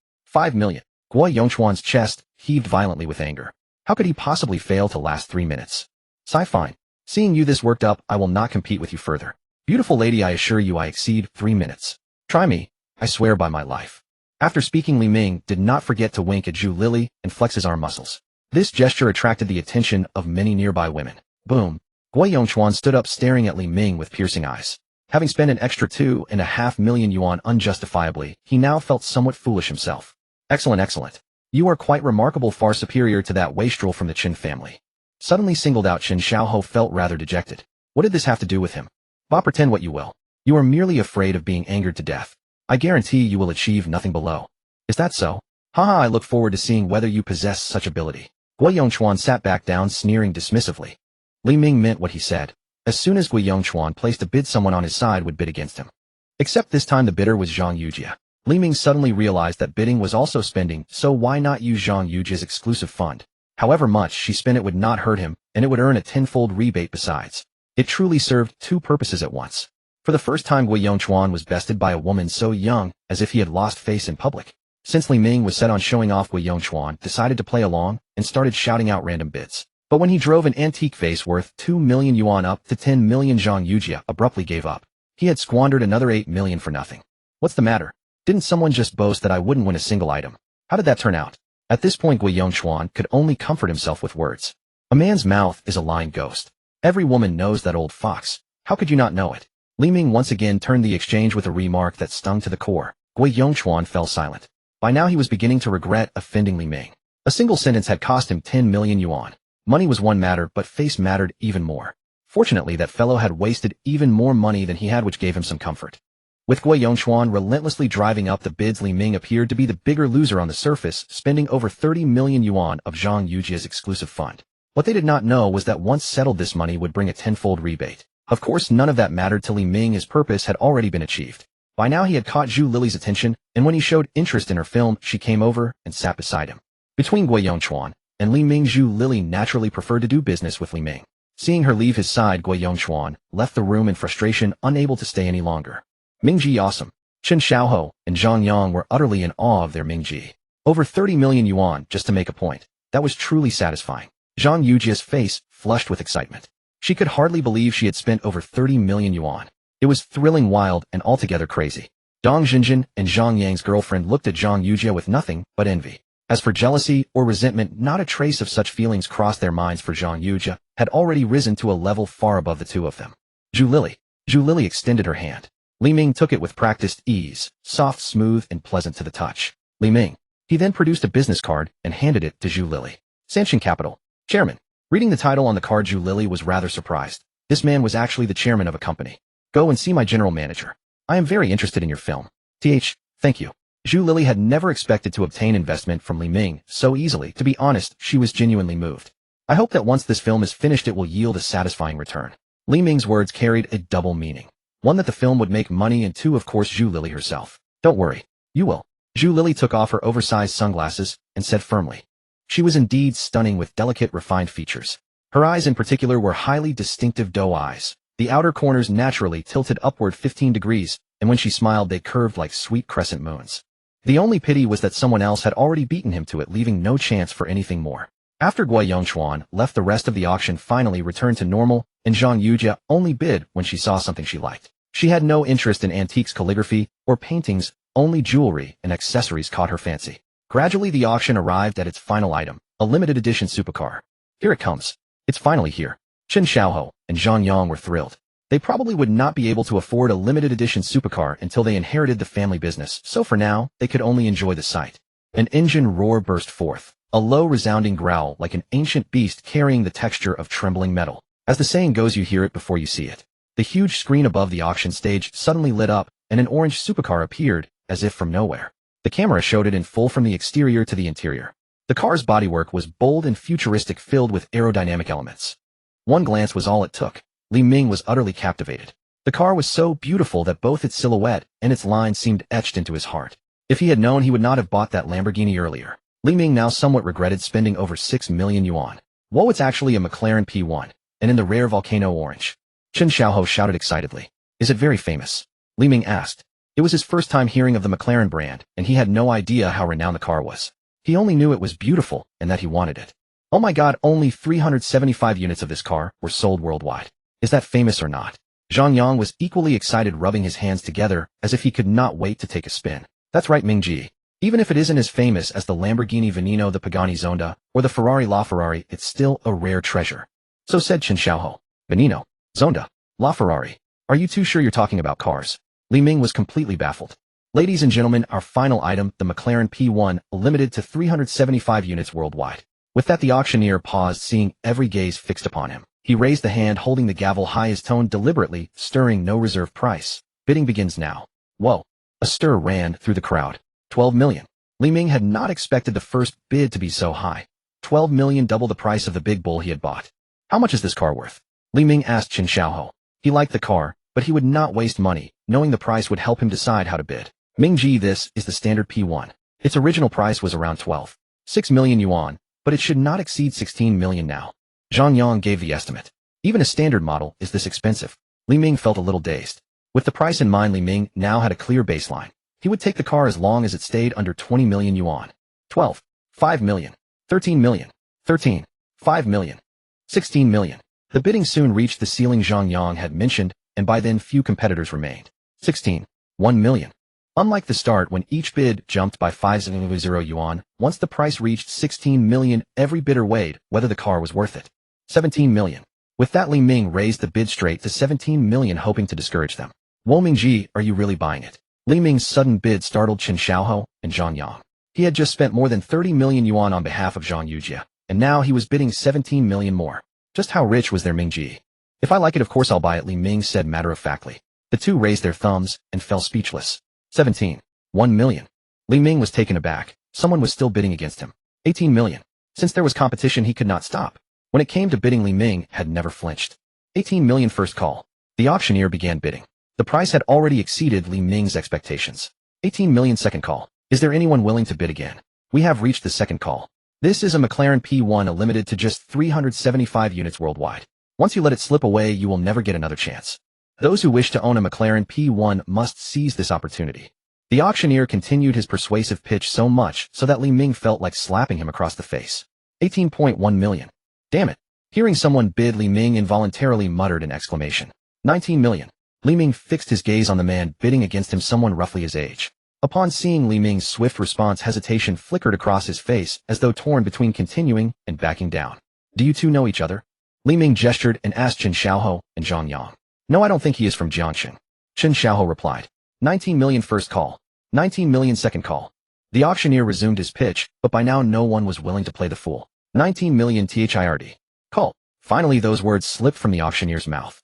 million. Gui Yongchuan's chest heaved violently with anger. How could he possibly fail to last 3 minutes? Sigh, fine. Seeing you this worked up, I will not compete with you further. Beautiful lady, I assure you I exceed 3 minutes. Try me. I swear by my life. After speaking, Li Ming did not forget to wink at Zhu Lily and flex his arm muscles. This gesture attracted the attention of many nearby women. Boom. Gui Yongchuan stood up, staring at Li Ming with piercing eyes. Having spent an extra 2.5 million yuan unjustifiably, he now felt somewhat foolish himself. Excellent, excellent. You are quite remarkable, far superior to that wastrel from the Qin family. Suddenly singled out Chen Xiaoho felt rather dejected. What did this have to do with him? Bah, pretend what you will. You are merely afraid of being angered to death. I guarantee you will achieve nothing below. Is that so? Haha, I look forward to seeing whether you possess such ability. Gui Yongchuan sat back down, sneering dismissively. Li Ming meant what he said. As soon as Gui Yongchuan placed a bid, someone on his side would bid against him. Except this time the bidder was Zhang Yujia. Li Ming suddenly realized that bidding was also spending, so why not use Zhang Yujia's exclusive fund? However much she spent, it would not hurt him, and it would earn a tenfold rebate besides. It truly served two purposes at once. For the first time, Gui Yongchuan was bested by a woman so young, as if he had lost face in public. Since Li Ming was set on showing off, Gui Yongchuan decided to play along and started shouting out random bids. But when he drove an antique vase worth 2 million yuan up to 10 million, Zhang Yujia abruptly gave up. He had squandered another 8 million for nothing. What's the matter? Didn't someone just boast that I wouldn't win a single item? How did that turn out? At this point, Gui Yongchuan could only comfort himself with words. A man's mouth is a lying ghost. Every woman knows that old fox. How could you not know it? Li Ming once again turned the exchange with a remark that stung to the core. Gui Yongchuan fell silent. By now he was beginning to regret offending Li Ming. A single sentence had cost him 10 million yuan. Money was one matter, but face mattered even more. Fortunately, that fellow had wasted even more money than he had, which gave him some comfort. With Gui Yongchuan relentlessly driving up the bids, Li Ming appeared to be the bigger loser on the surface, spending over 30 million yuan of Zhang Yujia's exclusive fund. What they did not know was that once settled, this money would bring a tenfold rebate. Of course, none of that mattered to Li Ming. His purpose had already been achieved. By now he had caught Zhu Lily's attention, and when he showed interest in her film, she came over and sat beside him. Between Gui Yongchuan and Li Ming, Zhu Lily naturally preferred to do business with Li Ming. Seeing her leave his side, Gui Yongchuan left the room in frustration, unable to stay any longer. Mingji awesome. Chen Xiaoho and Zhang Yang were utterly in awe of their Mingji. Over 30 million yuan just to make a point. That was truly satisfying. Zhang Yujia's face flushed with excitement. She could hardly believe she had spent over 30 million yuan. It was thrilling, wild, and altogether crazy. Dong Xinjin and Zhang Yang's girlfriend looked at Zhang Yujia with nothing but envy. As for jealousy or resentment, not a trace of such feelings crossed their minds, for Zhang Yujia had already risen to a level far above the two of them. Zhu Lily extended her hand. Li Ming took it with practiced ease, soft, smooth, and pleasant to the touch. Li Ming. He then produced a business card and handed it to Zhu Lily. Sanshin Capital. Chairman. Reading the title on the card, Zhu Lily was rather surprised. This man was actually the chairman of a company. Go and see my general manager. I am very interested in your film. Thank you. Zhu Lily had never expected to obtain investment from Li Ming so easily. To be honest, she was genuinely moved. I hope that once this film is finished, it will yield a satisfying return. Li Ming's words carried a double meaning. One, that the film would make money, and two, of course, Zhu Lily herself. Don't worry. You will. Zhu Lily took off her oversized sunglasses and said firmly. She was indeed stunning with delicate, refined features. Her eyes in particular were highly distinctive doe eyes. The outer corners naturally tilted upward 15 degrees, and when she smiled they curved like sweet crescent moons. The only pity was that someone else had already beaten him to it, leaving no chance for anything more. After Guo Yongchuan left, the rest of the auction finally returned to normal, and Zhang Yujie only bid when she saw something she liked. She had no interest in antiques, calligraphy, or paintings, only jewelry and accessories caught her fancy. Gradually the auction arrived at its final item, a limited edition supercar. Here it comes. It's finally here. Chen Xiaohou and Zhang Yang were thrilled. They probably would not be able to afford a limited edition supercar until they inherited the family business, so for now, they could only enjoy the sight. An engine roar burst forth, a low resounding growl like an ancient beast carrying the texture of trembling metal. As the saying goes, you hear it before you see it. The huge screen above the auction stage suddenly lit up, and an orange supercar appeared, as if from nowhere. The camera showed it in full from the exterior to the interior. The car's bodywork was bold and futuristic, filled with aerodynamic elements. One glance was all it took. Li Ming was utterly captivated. The car was so beautiful that both its silhouette and its lines seemed etched into his heart. If he had known, he would not have bought that Lamborghini earlier. Li Ming now somewhat regretted spending over 6 million yuan. Whoa, it's actually a McLaren P1, and in the rare volcano orange. Chen Xiaohou shouted excitedly. Is it very famous? Li Ming asked. It was his first time hearing of the McLaren brand, and he had no idea how renowned the car was. He only knew it was beautiful and that he wanted it. Oh my god, only 375 units of this car were sold worldwide. Is that famous or not? Zhang Yang was equally excited, rubbing his hands together as if he could not wait to take a spin. That's right, Mingji. Even if it isn't as famous as the Lamborghini Veneno, the Pagani Zonda, or the Ferrari LaFerrari, it's still a rare treasure. So said Chen Xiaohou. Veneno, Zonda, LaFerrari. Are you too sure you're talking about cars? Li Ming was completely baffled. Ladies and gentlemen, our final item, the McLaren P1, limited to 375 units worldwide. With that, the auctioneer paused, seeing every gaze fixed upon him. He raised the hand holding the gavel high, his tone deliberately, stirring no reserve price. Bidding begins now. Whoa. A stir ran through the crowd. 12 million. Li Ming had not expected the first bid to be so high. 12 million, double the price of the big bull he had bought. How much is this car worth? Li Ming asked Chen Xiaohou. He liked the car, but he would not waste money, knowing the price would help him decide how to bid. Mingji, this is the standard P1. Its original price was around 12.6 million yuan, but it should not exceed 16 million now. Zhang Yang gave the estimate. Even a standard model is this expensive. Li Ming felt a little dazed. With the price in mind, Li Ming now had a clear baseline. He would take the car as long as it stayed under 20 million yuan. 12, 5 million, 13 million, 13, 5 million, 16 million. The bidding soon reached the ceiling Zhang Yang had mentioned, and by then few competitors remained. 16, 1 million. Unlike the start when each bid jumped by 50 yuan, once the price reached 16 million, every bidder weighed whether the car was worth it. 17 million. With that, Li Ming raised the bid straight to 17 million, hoping to discourage them. Wo Mingji, are you really buying it? Li Ming's sudden bid startled Chen Xiaohou and Zhang Yang. He had just spent more than 30 million yuan on behalf of Zhang Yujie, and now he was bidding 17 million more. Just how rich was their Mingji? If I like it, of course I'll buy it, Li Ming said matter-of-factly. The two raised their thumbs and fell speechless. 17. 1 million. Li Ming was taken aback. Someone was still bidding against him. 18 million. Since there was competition, he could not stop. When it came to bidding, Li Ming had never flinched. 18 million first call. The auctioneer began bidding. The price had already exceeded Li Ming's expectations. 18 million second call. Is there anyone willing to bid again? We have reached the second call. This is a McLaren P1, limited to just 375 units worldwide. Once you let it slip away, you will never get another chance. Those who wish to own a McLaren P1 must seize this opportunity. The auctioneer continued his persuasive pitch so much so that Li Ming felt like slapping him across the face. 18.1 million. Damn it. Hearing someone bid, Li Ming involuntarily muttered an exclamation. 19 million. Li Ming fixed his gaze on the man bidding against him, someone roughly his age. Upon seeing Li Ming's swift response, hesitation flickered across his face as though torn between continuing and backing down. Do you two know each other? Li Ming gestured and asked Chen Xiaohou and Zhang Yang. No, I don't think he is from Jiangxing. Chen Xiaohou replied. 19 million first call. 19 million second call. The auctioneer resumed his pitch, but by now no one was willing to play the fool. 19 million third. Call. Finally, those words slipped from the auctioneer's mouth.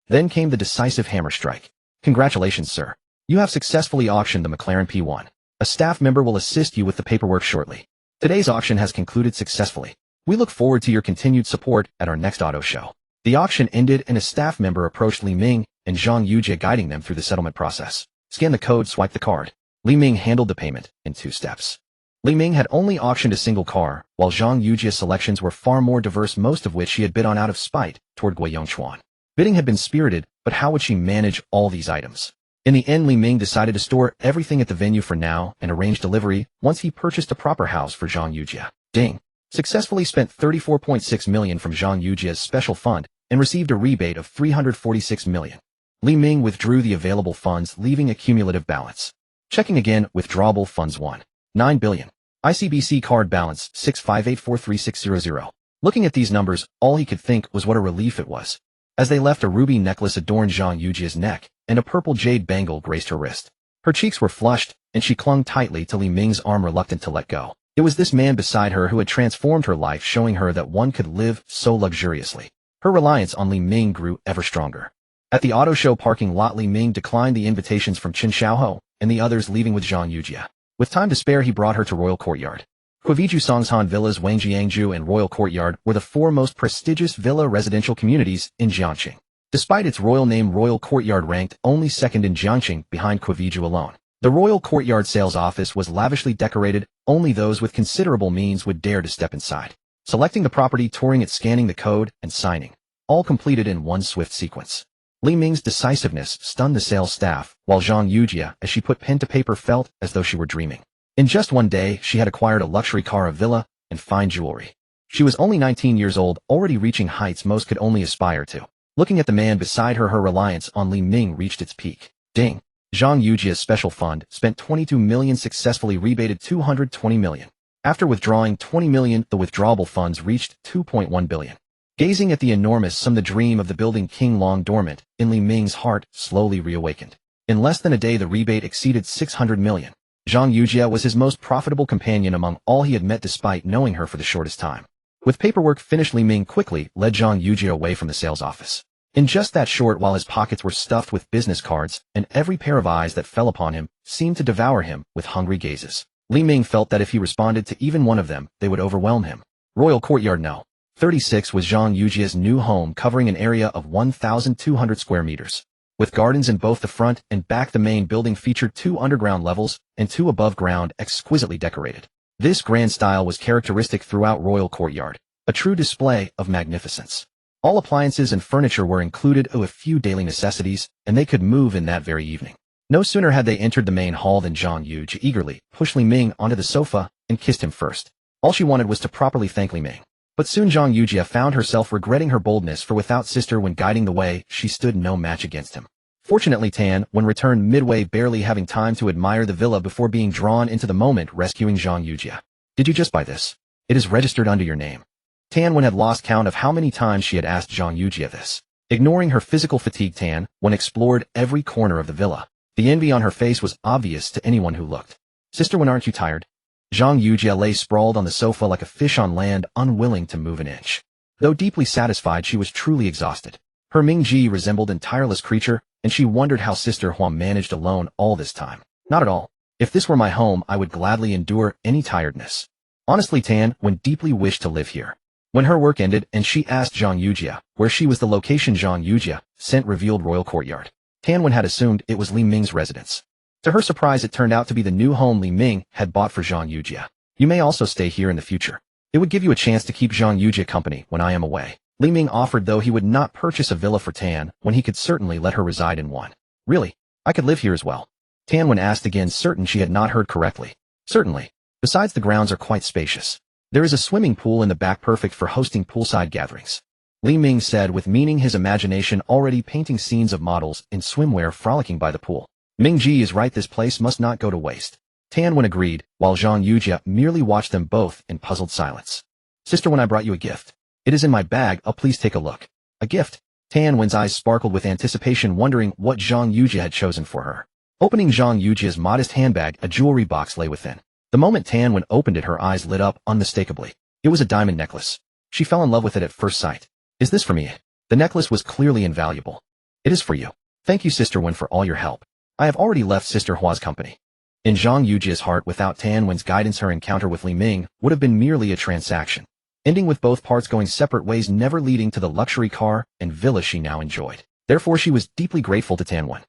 Then came the decisive hammer strike. Congratulations, sir. You have successfully auctioned the McLaren P1. A staff member will assist you with the paperwork shortly. Today's auction has concluded successfully. We look forward to your continued support at our next auto show. The auction ended and a staff member approached Li Ming and Zhang Yujie, guiding them through the settlement process. Scan the code, swipe the card. Li Ming handled the payment in 2 steps. Li Ming had only auctioned a single car, while Zhang Yujia's selections were far more diverse, most of which she had bid on out of spite toward Gui Yongchuan. Bidding had been spirited, but how would she manage all these items? In the end, Li Ming decided to store everything at the venue for now and arrange delivery once he purchased a proper house for Zhang Yujia. Ding! Successfully spent 34.6 million from Zhang Yujia's special fund and received a rebate of 346 million. Li Ming withdrew the available funds, leaving a cumulative balance. Checking again, withdrawable funds 1.9 billion. ICBC card balance 65843,600. Looking at these numbers, all he could think was what a relief it was. As they left, a ruby necklace adorned Zhang Yujia's neck, and a purple jade bangle graced her wrist. Her cheeks were flushed, and she clung tightly to Li Ming's arm, reluctant to let go. It was this man beside her who had transformed her life, showing her that one could live so luxuriously. Her reliance on Li Ming grew ever stronger. At the auto show parking lot, Li Ming declined the invitations from Chen Xiaoho and the others, leaving with Zhang Yujia. With time to spare, he brought her to Royal Courtyard. Huiviju Songshan Villas, Wangjiangju, and Royal Courtyard were the four most prestigious villa residential communities in Jiangxing. Despite its royal name, Royal Courtyard ranked only second in Jiangxing, behind Huiviju alone. The Royal Courtyard sales office was lavishly decorated. Only those with considerable means would dare to step inside. Selecting the property, touring it, scanning the code, and signing. All completed in one swift sequence. Li Ming's decisiveness stunned the sales staff, while Zhang Yujia, as she put pen to paper, felt as though she were dreaming. In just one day, she had acquired a luxury car, a villa, and fine jewelry. She was only 19 years old, already reaching heights most could only aspire to. Looking at the man beside her, her reliance on Li Ming reached its peak. Ding! Zhang Yujia's special fund spent 22 million, successfully rebated 220 million. After withdrawing 20 million, the withdrawable funds reached 2.1 billion. Gazing at the enormous sum, the dream of the building king, long dormant in Li Ming's heart, slowly reawakened. In less than a day, the rebate exceeded 600 million. Zhang Yujia was his most profitable companion among all he had met, despite knowing her for the shortest time. With paperwork finished, Li Ming quickly led Zhang Yujia away from the sales office. In just that short while, his pockets were stuffed with business cards, and every pair of eyes that fell upon him seemed to devour him with hungry gazes. Li Ming felt that if he responded to even one of them, they would overwhelm him. Royal Courtyard No. 36 was Zhang Yujia's new home, covering an area of 1,200 square meters. With gardens in both the front and back, the main building featured 2 underground levels and 2 above ground, exquisitely decorated. This grand style was characteristic throughout Royal Courtyard, a true display of magnificence. All appliances and furniture were included, a few daily necessities, and they could move in that very evening. No sooner had they entered the main hall than Zhang Yujia eagerly pushed Li Ming onto the sofa and kissed him first. All she wanted was to properly thank Li Ming. But soon Zhang Yujia found herself regretting her boldness, for without sister when guiding the way, she stood no match against him. Fortunately, Tan Wen returned midway, barely having time to admire the villa before being drawn into the moment, rescuing Zhang Yujia. Did you just buy this? It is registered under your name. Tan Wen had lost count of how many times she had asked Zhang Yujia this. Ignoring her physical fatigue, Tan Wen explored every corner of the villa. The envy on her face was obvious to anyone who looked. Sister Wen, aren't you tired? Zhang Yujia lay sprawled on the sofa like a fish on land, unwilling to move an inch. Though deeply satisfied, she was truly exhausted. Her Mingji resembled an tireless creature, and she wondered how Sister Huang managed alone all this time. Not at all. If this were my home, I would gladly endure any tiredness. Honestly, Tan Wen deeply wished to live here. When her work ended and she asked Zhang Yujia where she was, the location Zhang Yujia sent revealed Royal Courtyard. Tan Wen had assumed it was Li Ming's residence. To her surprise, it turned out to be the new home Li Ming had bought for Zhang Yujia. You may also stay here in the future. It would give you a chance to keep Zhang Yujia company when I am away. Li Ming offered, though he would not purchase a villa for Tan Wen he could certainly let her reside in one. Really? I could live here as well? Tan Wen asked again, certain she had not heard correctly. Certainly. Besides, the grounds are quite spacious. There is a swimming pool in the back, perfect for hosting poolside gatherings. Li Ming said, with meaning, his imagination already painting scenes of models in swimwear frolicking by the pool. Mingji is right, this place must not go to waste. Tan Wen agreed, while Zhang Yujia merely watched them both in puzzled silence. Sister Wen, I brought you a gift. It is in my bag, please take a look. A gift? Tan Wen's eyes sparkled with anticipation, wondering what Zhang Yujia had chosen for her. Opening Zhang Yujia's modest handbag, a jewelry box lay within. The moment Tan Wen opened it, her eyes lit up unmistakably. It was a diamond necklace. She fell in love with it at first sight. Is this for me? The necklace was clearly invaluable. It is for you. Thank you, Sister Wen, for all your help. I have already left Sister Hua's company. In Zhang Yujia's heart, without Tan Wen's guidance, her encounter with Li Ming would have been merely a transaction, ending with both parts going separate ways, never leading to the luxury car and villa she now enjoyed. Therefore, she was deeply grateful to Tan Wen.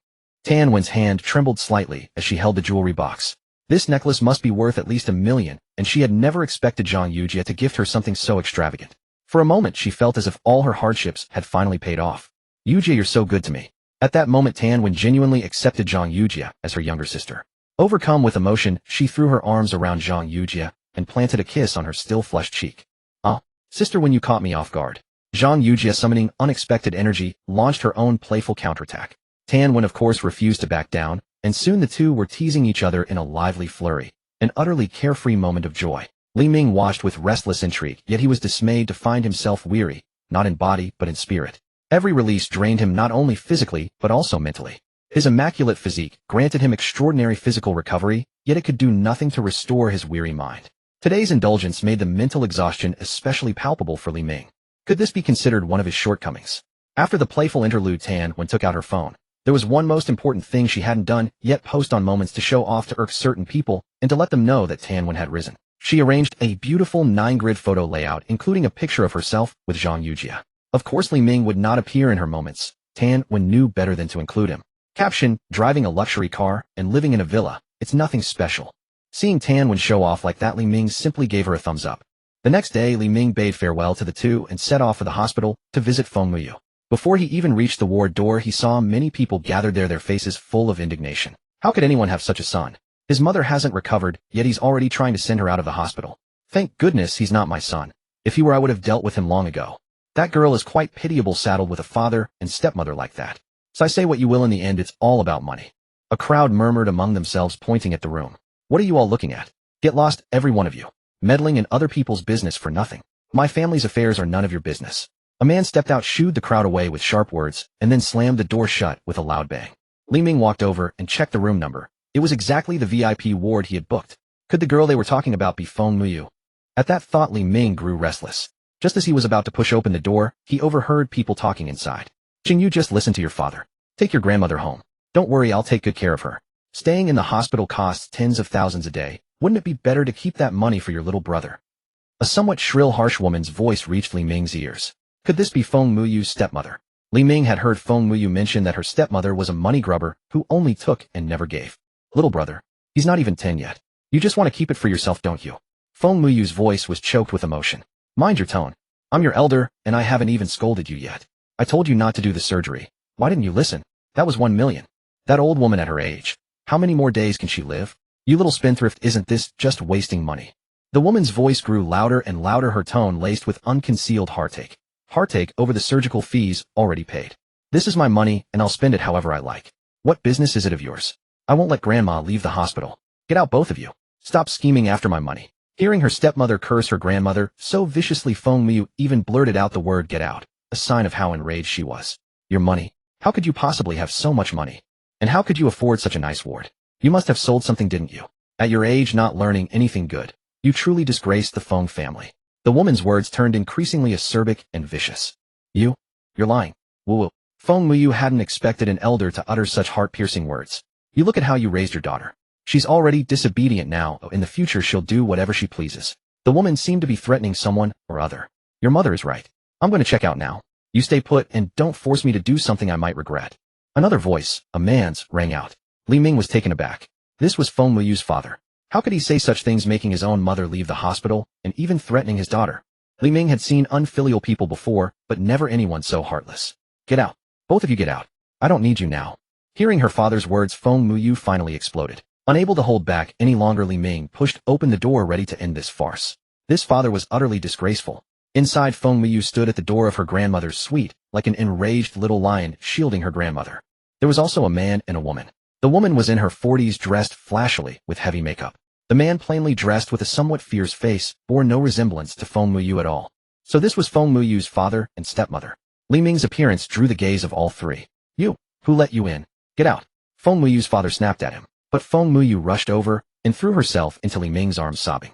Tan Wen's hand trembled slightly as she held the jewelry box. This necklace must be worth at least $1 million, and she had never expected Zhang Yujie to gift her something so extravagant. For a moment she felt as if all her hardships had finally paid off. Yujie, you're so good to me. At that moment Tan Wen genuinely accepted Zhang Yujie as her younger sister. Overcome with emotion, she threw her arms around Zhang Yujie and planted a kiss on her still flushed cheek. Sister, when you caught me off guard. Zhang Yujie, summoning unexpected energy, launched her own playful counterattack. Tan Wen of course refused to back down, and soon the two were teasing each other in a lively flurry, an utterly carefree moment of joy. Li Ming watched with restless intrigue, yet he was dismayed to find himself weary, not in body but in spirit. Every release drained him not only physically but also mentally. His immaculate physique granted him extraordinary physical recovery, yet it could do nothing to restore his weary mind. Today's indulgence made the mental exhaustion especially palpable for Li Ming. Could this be considered one of his shortcomings? After the playful interlude, Tan Wen took out her phone. There was one most important thing she hadn't done yet: post on moments to show off to irk certain people and to let them know that Tan Wen had risen. She arranged a beautiful 9-grid photo layout including a picture of herself with Zhang Yujie. Of course Li Ming would not appear in her moments. Tan Wen knew better than to include him. Caption: driving a luxury car and living in a villa. It's nothing special. Seeing Tan Wen show off like that, Li Ming simply gave her a thumbs up. The next day Li Ming bade farewell to the two and set off for the hospital to visit Feng Muyu. Before he even reached the ward door, he saw many people gathered there, their faces full of indignation. How could anyone have such a son? His mother hasn't recovered, yet he's already trying to send her out of the hospital. Thank goodness he's not my son. If he were, I would have dealt with him long ago. That girl is quite pitiable, saddled with a father and stepmother like that. So I say what you will, in the end it's all about money. A crowd murmured among themselves, pointing at the room. What are you all looking at? Get lost, every one of you. Meddling in other people's business for nothing. My family's affairs are none of your business. A man stepped out, shooed the crowd away with sharp words, and then slammed the door shut with a loud bang. Li Ming walked over and checked the room number. It was exactly the VIP ward he had booked. Could the girl they were talking about be Feng Muyu? At that thought, Li Ming grew restless. Just as he was about to push open the door, he overheard people talking inside. Jing, you just listen to your father. Take your grandmother home. Don't worry, I'll take good care of her. Staying in the hospital costs tens of thousands a day. Wouldn't it be better to keep that money for your little brother? A somewhat shrill, harsh woman's voice reached Li Ming's ears. Could this be Feng Muyu's stepmother? Li Ming had heard Feng Muyu mention that her stepmother was a money grubber who only took and never gave. Little brother. He's not even 10 yet. You just want to keep it for yourself, don't you? Feng Muyu's voice was choked with emotion. Mind your tone. I'm your elder, and I haven't even scolded you yet. I told you not to do the surgery. Why didn't you listen? That was 1 million. That old woman at her age. How many more days can she live? You little spendthrift, isn't this just wasting money? The woman's voice grew louder and louder, her tone laced with unconcealed heartache. Heartache over the surgical fees already paid. This is my money, and I'll spend it however I like. What business is it of yours? I won't let Grandma leave the hospital. Get out, both of you. Stop scheming after my money. Hearing her stepmother curse her grandmother so viciously, Feng Muyu even blurted out the word get out, a sign of how enraged she was. Your money? How could you possibly have so much money? And how could you afford such a nice ward? You must have sold something, didn't you? At your age, not learning anything good. You truly disgraced the Feng family. The woman's words turned increasingly acerbic and vicious. You're lying. Woo-woo. Feng Muyu hadn't expected an elder to utter such heart-piercing words. You look at how you raised your daughter. She's already disobedient now. In the future she'll do whatever she pleases. The woman seemed to be threatening someone or other. Your mother is right. I'm going to check out now. You stay put and don't force me to do something I might regret. Another voice, a man's, rang out. Li Ming was taken aback. This was Feng Muyu's father. How could he say such things, making his own mother leave the hospital and even threatening his daughter? Li Ming had seen unfilial people before, but never anyone so heartless. Get out. Both of you get out. I don't need you now. Hearing her father's words, Feng Muyu finally exploded. Unable to hold back any longer, Li Ming pushed open the door, ready to end this farce. This father was utterly disgraceful. Inside, Feng Muyu stood at the door of her grandmother's suite, like an enraged little lion shielding her grandmother. There was also a man and a woman. The woman was in her 40s, dressed flashily with heavy makeup. The man, plainly dressed with a somewhat fierce face, bore no resemblance to Feng Muyu at all. So this was Feng Muyu's father and stepmother. Li Ming's appearance drew the gaze of all three. You, who let you in? Get out. Feng Muyu's father snapped at him, but Feng Muyu rushed over and threw herself into Li Ming's arms, sobbing.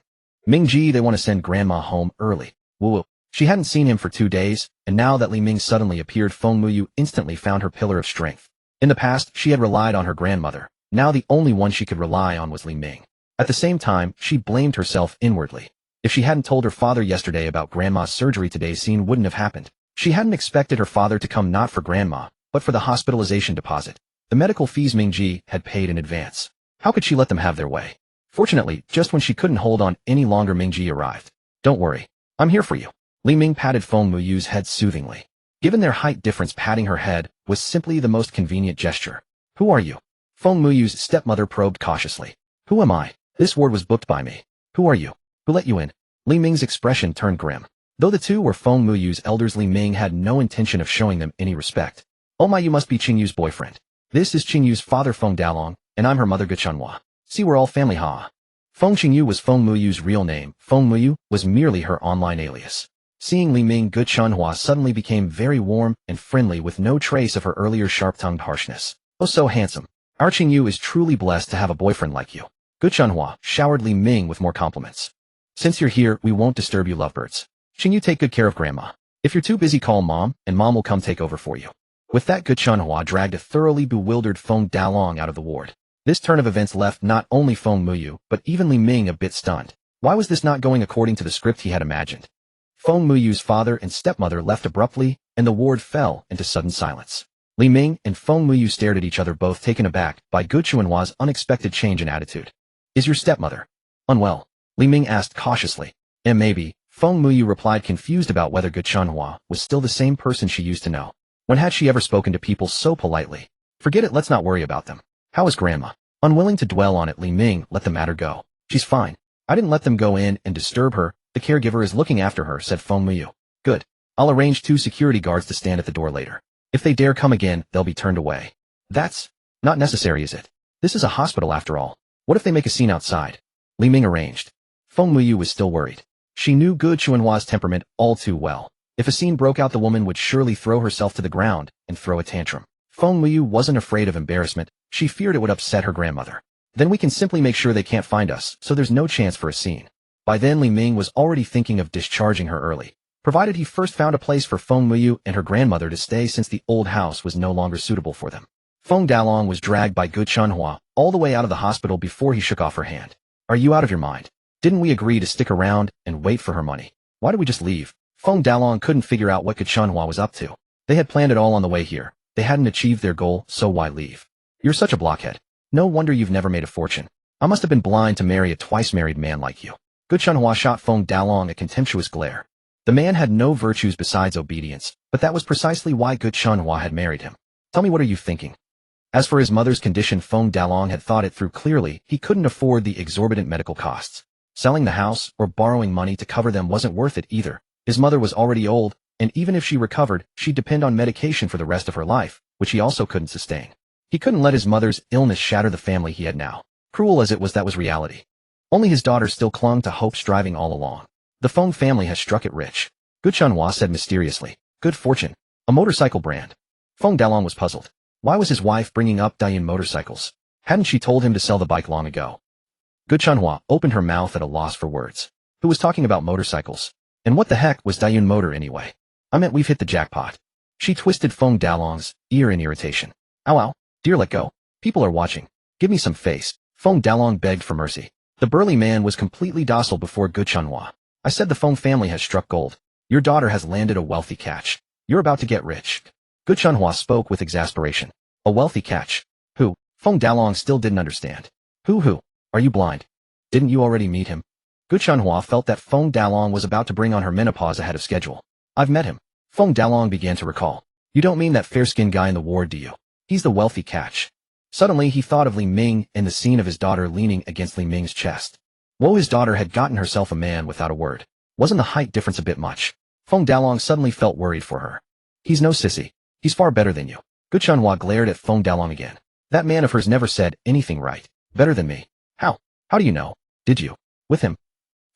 Mingji, they want to send Grandma home early. Woo-woo. She hadn't seen him for 2 days, and now that Li Ming suddenly appeared, Feng Muyu instantly found her pillar of strength. In the past, she had relied on her grandmother. Now the only one she could rely on was Li Ming. At the same time, she blamed herself inwardly. If she hadn't told her father yesterday about Grandma's surgery, today's scene wouldn't have happened. She hadn't expected her father to come not for Grandma, but for the hospitalization deposit. The medical fees Mingji had paid in advance. How could she let them have their way? Fortunately, just when she couldn't hold on any longer, Mingji arrived. Don't worry. I'm here for you. Li Ming patted Feng Muyu's head soothingly. Given their height difference, patting her head was simply the most convenient gesture. Who are you? Feng Muyu's stepmother probed cautiously. Who am I? This ward was booked by me. Who are you? Who let you in? Li Ming's expression turned grim. Though the two were Feng Muyu's elders, Li Ming had no intention of showing them any respect. Oh my, you must be Qingyu's boyfriend. This is Qingyu's father Feng Dalong, and I'm her mother Ge Chunhua. See, we're all family, ha. Feng Qingyu was Feng Muyu's real name. Feng Muyu was merely her online alias. Seeing Li Ming, Ge Chunhua suddenly became very warm and friendly with no trace of her earlier sharp-tongued harshness. Oh, so handsome. Our Qingyu is truly blessed to have a boyfriend like you. Ge Chunhua showered Li Ming with more compliments. Since you're here, we won't disturb you lovebirds. Qingyu, take good care of grandma. If you're too busy, call mom, and mom will come take over for you. With that, Ge Chunhua dragged a thoroughly bewildered Feng Dalong out of the ward. This turn of events left not only Feng Muyu, but even Li Ming a bit stunned. Why was this not going according to the script he had imagined? Feng Muyu's father and stepmother left abruptly, and the ward fell into sudden silence. Li Ming and Feng Muyu stared at each other, both taken aback by Ge Chunhua's unexpected change in attitude. Is your stepmother unwell? Li Ming asked cautiously. Maybe. Feng Muyu replied, confused about whether Ge Chunhua was still the same person she used to know. When had she ever spoken to people so politely? Forget it, let's not worry about them. How is grandma? Unwilling to dwell on it, Li Ming let the matter go. She's fine. I didn't let them go in and disturb her. The caregiver is looking after her, said Feng Muyu. Good. I'll arrange 2 security guards to stand at the door later. If they dare come again, they'll be turned away. That's not necessary, is it? This is a hospital after all. What if they make a scene outside? Li Ming arranged. Feng Muyu was still worried. She knew Ge Chunhua's temperament all too well. If a scene broke out, the woman would surely throw herself to the ground and throw a tantrum. Feng Muyu wasn't afraid of embarrassment. She feared it would upset her grandmother. Then we can simply make sure they can't find us, so there's no chance for a scene. By then, Li Ming was already thinking of discharging her early, provided he first found a place for Feng Muyu and her grandmother to stay, since the old house was no longer suitable for them. Feng Dalong was dragged by Ge Chunhua all the way out of the hospital before he shook off her hand. Are you out of your mind? Didn't we agree to stick around and wait for her money? Why did we just leave? Feng Dalong couldn't figure out what Ge Chunhua was up to. They had planned it all on the way here. They hadn't achieved their goal, so why leave? You're such a blockhead. No wonder you've never made a fortune. I must have been blind to marry a twice-married man like you. Ge Chunhua shot Feng Dalong a contemptuous glare. The man had no virtues besides obedience, but that was precisely why Ge Chunhua had married him. Tell me, what are you thinking? As for his mother's condition, Feng Dalong had thought it through clearly. He couldn't afford the exorbitant medical costs. Selling the house or borrowing money to cover them wasn't worth it either. His mother was already old, and even if she recovered, she'd depend on medication for the rest of her life, which he also couldn't sustain. He couldn't let his mother's illness shatter the family he had now. Cruel as it was, that was reality. Only his daughter still clung to hope, striving all along. The Feng family has struck it rich. Ge Chunhua said mysteriously. Good fortune. A motorcycle brand. Feng Dalong was puzzled. Why was his wife bringing up Dayun motorcycles? Hadn't she told him to sell the bike long ago? Ge Chunhua opened her mouth at a loss for words. Who was talking about motorcycles? And what the heck was Dayun Motor anyway? I meant we've hit the jackpot. She twisted Feng Dalong's ear in irritation. Ow ow, dear, let go. People are watching. Give me some face. Feng Dalong begged for mercy. The burly man was completely docile before Ge Chunhua. I said the Feng family has struck gold. Your daughter has landed a wealthy catch. You're about to get rich. Ge Chunhua spoke with exasperation. A wealthy catch? Who? Feng Dalong still didn't understand. Who? Are you blind? Didn't you already meet him? Ge Chunhua felt that Feng Dalong was about to bring on her menopause ahead of schedule. I've met him. Feng Dalong began to recall. You don't mean that fair-skinned guy in the ward, do you? He's the wealthy catch. Suddenly he thought of Li Ming and the scene of his daughter leaning against Li Ming's chest. Whoa, his daughter had gotten herself a man without a word. Wasn't the height difference a bit much? Feng Dalong suddenly felt worried for her. He's no sissy. He's far better than you. Ge Chunhua glared at Feng Dalong again. That man of hers never said anything right. Better than me. How? How do you know? Did you? With him?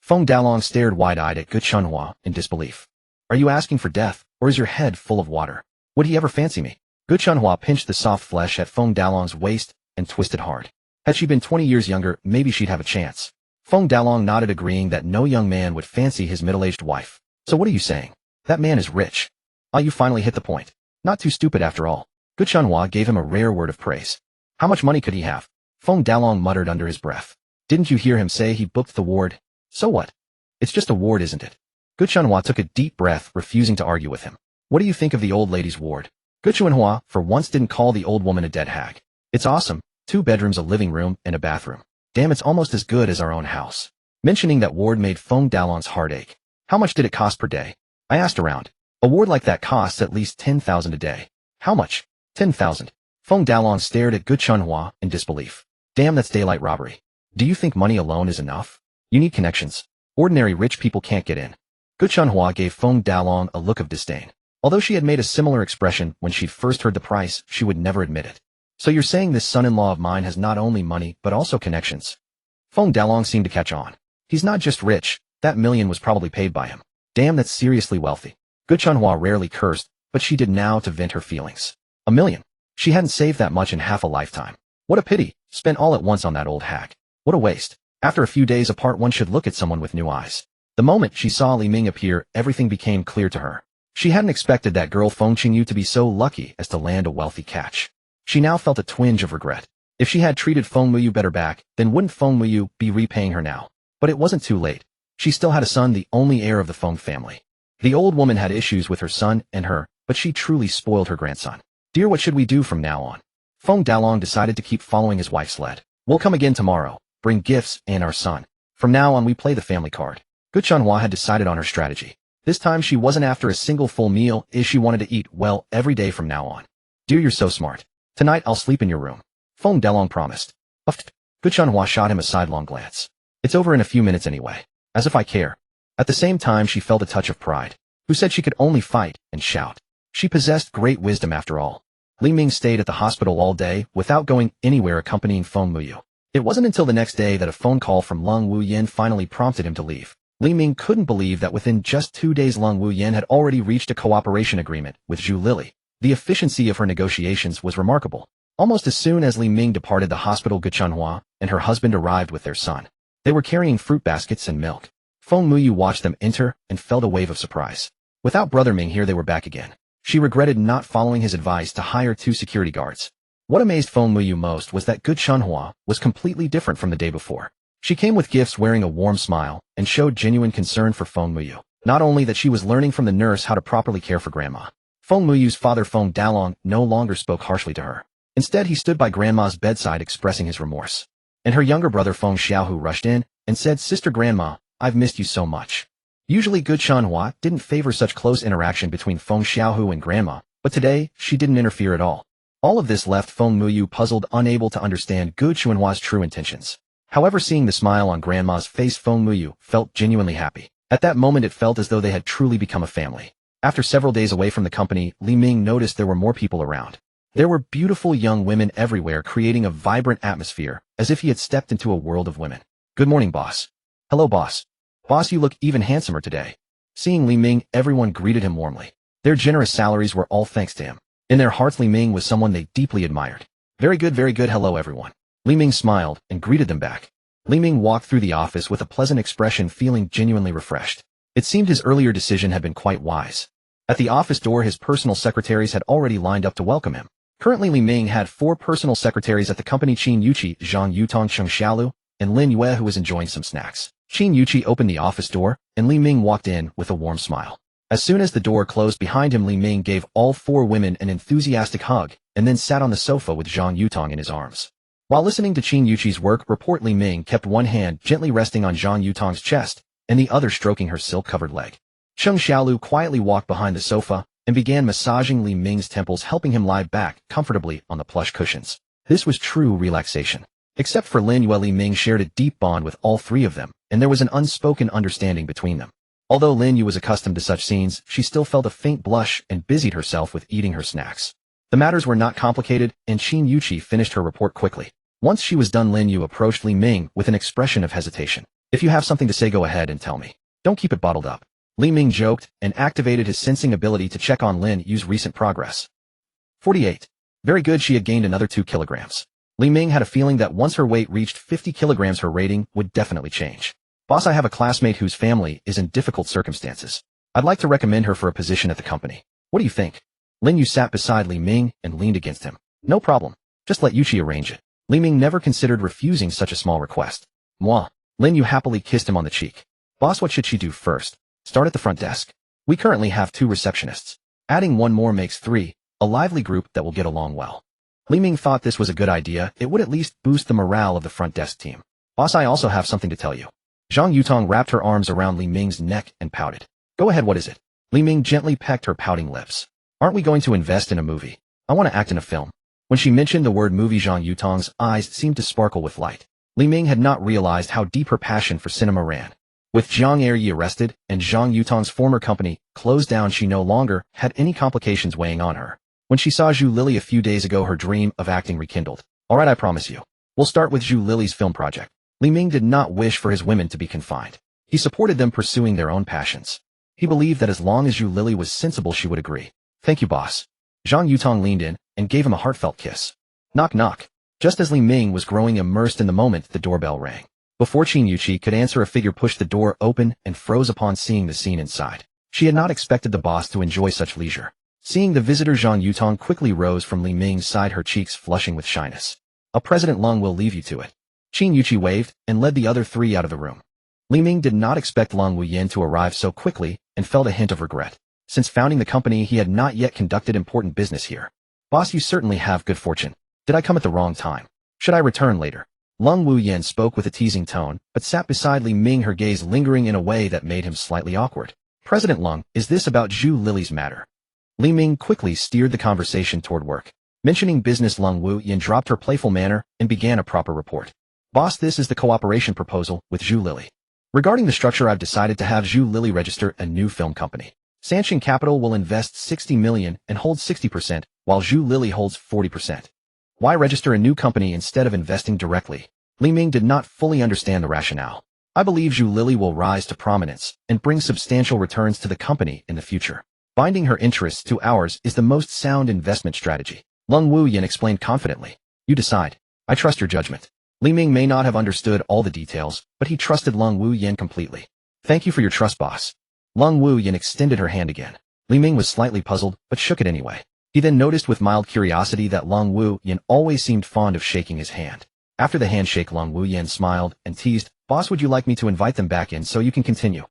Feng Dalong stared wide-eyed at Ge Chunhua in disbelief. Are you asking for death, or is your head full of water? Would he ever fancy me? Ge Chunhua pinched the soft flesh at Feng Dalong's waist and twisted hard. Had she been 20 years younger, maybe she'd have a chance. Feng Dalong nodded, agreeing that no young man would fancy his middle-aged wife. So what are you saying? That man is rich. Ah, you finally hit the point. Not too stupid after all. Ge Chunhua gave him a rare word of praise. How much money could he have? Feng Dalong muttered under his breath. Didn't you hear him say he booked the ward? So what? It's just a ward, isn't it? Ge Chunhua took a deep breath, refusing to argue with him. What do you think of the old lady's ward? Ge Chunhua, for once, didn't call the old woman a dead hag. It's awesome. 2 bedrooms, a living room, and a bathroom. Damn, it's almost as good as our own house. Mentioning that ward made Feng Dalong's heart ache. How much did it cost per day? I asked around. A ward like that costs at least 10,000 a day. How much? 10,000. Feng Dalong stared at Gu Chunhua in disbelief. Damn, that's daylight robbery. Do you think money alone is enough? You need connections. Ordinary rich people can't get in. Gu Chunhua gave Feng Dalong a look of disdain. Although she had made a similar expression when she'd first heard the price, she would never admit it. So you're saying this son-in-law of mine has not only money, but also connections? Feng Dalong seemed to catch on. He's not just rich, that million was probably paid by him. Damn, that's seriously wealthy. Gu Chunhua rarely cursed, but she did now to vent her feelings. A million. She hadn't saved that much in half a lifetime. What a pity, spent all at once on that old hag. What a waste. After a few days apart, one should look at someone with new eyes. The moment she saw Li Ming appear, everything became clear to her. She hadn't expected that girl Feng Qingyu to be so lucky as to land a wealthy catch. She now felt a twinge of regret. If she had treated Feng Muyu better back, then wouldn't Feng Muyu be repaying her now? But it wasn't too late. She still had a son, the only heir of the Feng family. The old woman had issues with her son and her, but she truly spoiled her grandson. Dear, what should we do from now on? Feng Dalong decided to keep following his wife's lead. We'll come again tomorrow, bring gifts and our son. From now on we play the family card. Gu Chunhua had decided on her strategy. This time she wasn't after a single full meal, as she wanted to eat well every day from now on. Dear, you're so smart. Tonight I'll sleep in your room. Feng Dalong promised. Uffed. Gu Chunhua shot him a sidelong glance. It's over in a few minutes anyway. As if I care. At the same time she felt a touch of pride. Who said she could only fight and shout? She possessed great wisdom after all. Li Ming stayed at the hospital all day without going anywhere accompanying Feng Muyu. It wasn't until the next day that a phone call from Lung Wuyin finally prompted him to leave. Li Ming couldn't believe that within just 2 days Lung Wuyin had already reached a cooperation agreement with Zhu Lili. The efficiency of her negotiations was remarkable. Almost as soon as Li Ming departed the hospital, Gu Chunhua and her husband arrived with their son. They were carrying fruit baskets and milk. Feng Muyu watched them enter and felt a wave of surprise. Without Brother Ming here, they were back again. She regretted not following his advice to hire 2 security guards. What amazed Feng Muyu most was that Gu Chunhua was completely different from the day before. She came with gifts wearing a warm smile and showed genuine concern for Feng Muyu. Not only that, she was learning from the nurse how to properly care for Grandma. Feng Muyu's father Feng Dalong no longer spoke harshly to her. Instead, he stood by Grandma's bedside expressing his remorse. And her younger brother Feng Xiaohu rushed in and said, "Sister Grandma, I've missed you so much." Usually Gu Chunhua didn't favor such close interaction between Feng Xiaohu and Grandma, but today she didn't interfere at all. All of this left Feng Muyu puzzled, unable to understand Gu Chunhua's true intentions. However, seeing the smile on Grandma's face, Feng Muyu felt genuinely happy. At that moment it felt as though they had truly become a family. After several days away from the company, Li Ming noticed there were more people around. There were beautiful young women everywhere, creating a vibrant atmosphere, as if he had stepped into a world of women. "Good morning, boss." "Hello, boss." "Boss, you look even handsomer today." Seeing Li Ming, everyone greeted him warmly. Their generous salaries were all thanks to him. In their hearts, Li Ming was someone they deeply admired. Very good, hello everyone." Li Ming smiled and greeted them back. Li Ming walked through the office with a pleasant expression, feeling genuinely refreshed. It seemed his earlier decision had been quite wise. At the office door, his personal secretaries had already lined up to welcome him. Currently, Li Ming had 4 personal secretaries at the company: Qin Yuqi, Zhang Yutong, Cheng Xiaolu, and Lin Yue, who was enjoying some snacks. Qin Yuqi opened the office door, and Li Ming walked in with a warm smile. As soon as the door closed behind him, Li Ming gave all 4 women an enthusiastic hug, and then sat on the sofa with Zhang Yutong in his arms. While listening to Qin Yuqi's work report, Li Ming kept one hand gently resting on Zhang Yutong's chest, and the other stroking her silk-covered leg. Cheng Xiaolu quietly walked behind the sofa and began massaging Li Ming's temples, helping him lie back comfortably on the plush cushions. This was true relaxation. Except for Lin Yue, Li Ming shared a deep bond with all 3 of them, and there was an unspoken understanding between them. Although Lin Yue was accustomed to such scenes, she still felt a faint blush and busied herself with eating her snacks. The matters were not complicated, and Qin Yuqi finished her report quickly. Once she was done, Lin Yue approached Li Ming with an expression of hesitation. "If you have something to say, go ahead and tell me. Don't keep it bottled up." Li Ming joked and activated his sensing ability to check on Lin Yue's recent progress. 48. Very good, she had gained another 2 kilograms. Li Ming had a feeling that once her weight reached 50 kilograms, her rating would definitely change. "Boss, I have a classmate whose family is in difficult circumstances. I'd like to recommend her for a position at the company. What do you think?" Lin Yue sat beside Li Ming and leaned against him. "No problem. Just let Yuqi arrange it." Li Ming never considered refusing such a small request. "Moi." Lin Yue happily kissed him on the cheek. "Boss, what should she do first?" "Start at the front desk. We currently have 2 receptionists. Adding 1 more makes 3, a lively group that will get along well." Li Ming thought this was a good idea. It would at least boost the morale of the front desk team. Boss, I also have something to tell you. Zhang Yutong wrapped her arms around Li Ming's neck and pouted. Go ahead, what is it? Li Ming gently pecked her pouting lips. Aren't we going to invest in a movie? I want to act in a film. When she mentioned the word movie, Zhang Yutong's eyes seemed to sparkle with light. Li Ming had not realized how deep her passion for cinema ran. With Zhang Eryi arrested and Zhang Yutong's former company closed down, she no longer had any complications weighing on her. When she saw Zhu Lili a few days ago, her dream of acting rekindled. Alright, I promise you. We'll start with Zhu Lili's film project. Li Ming did not wish for his women to be confined. He supported them pursuing their own passions. He believed that as long as Zhu Lili was sensible, she would agree. Thank you, boss. Zhang Yutong leaned in and gave him a heartfelt kiss. Knock knock. Just as Li Ming was growing immersed in the moment, the doorbell rang. Before Qin Yuqi could answer, a figure pushed the door open and froze upon seeing the scene inside. She had not expected the boss to enjoy such leisure. Seeing the visitor, Zhang Yutong quickly rose from Li Ming's side, her cheeks flushing with shyness. President Lung will leave you to it. Qin Yuqi waved and led the other three out of the room. Li Ming did not expect Lung Wuyan to arrive so quickly and felt a hint of regret. Since founding the company, he had not yet conducted important business here. Boss, you certainly have good fortune. Did I come at the wrong time? Should I return later? Lung Wuyan spoke with a teasing tone, but sat beside Li Ming, her gaze lingering in a way that made him slightly awkward. President Lung, is this about Zhu Lili's matter? Li Ming quickly steered the conversation toward work. Mentioning business, Lung Wuyan dropped her playful manner and began a proper report. Boss, this is the cooperation proposal with Zhu Lili. Regarding the structure, I've decided to have Zhu Lili register a new film company. Sanshin Capital will invest 60 million and hold 60%, while Zhu Lili holds 40%. Why register a new company instead of investing directly? Li Ming did not fully understand the rationale. I believe Zhu Lili will rise to prominence and bring substantial returns to the company in the future. Binding her interests to ours is the most sound investment strategy. Lung Wuyan explained confidently. You decide. I trust your judgment. Li Ming may not have understood all the details, but he trusted Lung Wuyan completely. Thank you for your trust, boss. Lung Wuyan extended her hand again. Li Ming was slightly puzzled, but shook it anyway. He then noticed with mild curiosity that Lung Wuyan always seemed fond of shaking his hand. After the handshake, Lung Wuyan smiled and teased, Boss, would you like me to invite them back in so you can continue?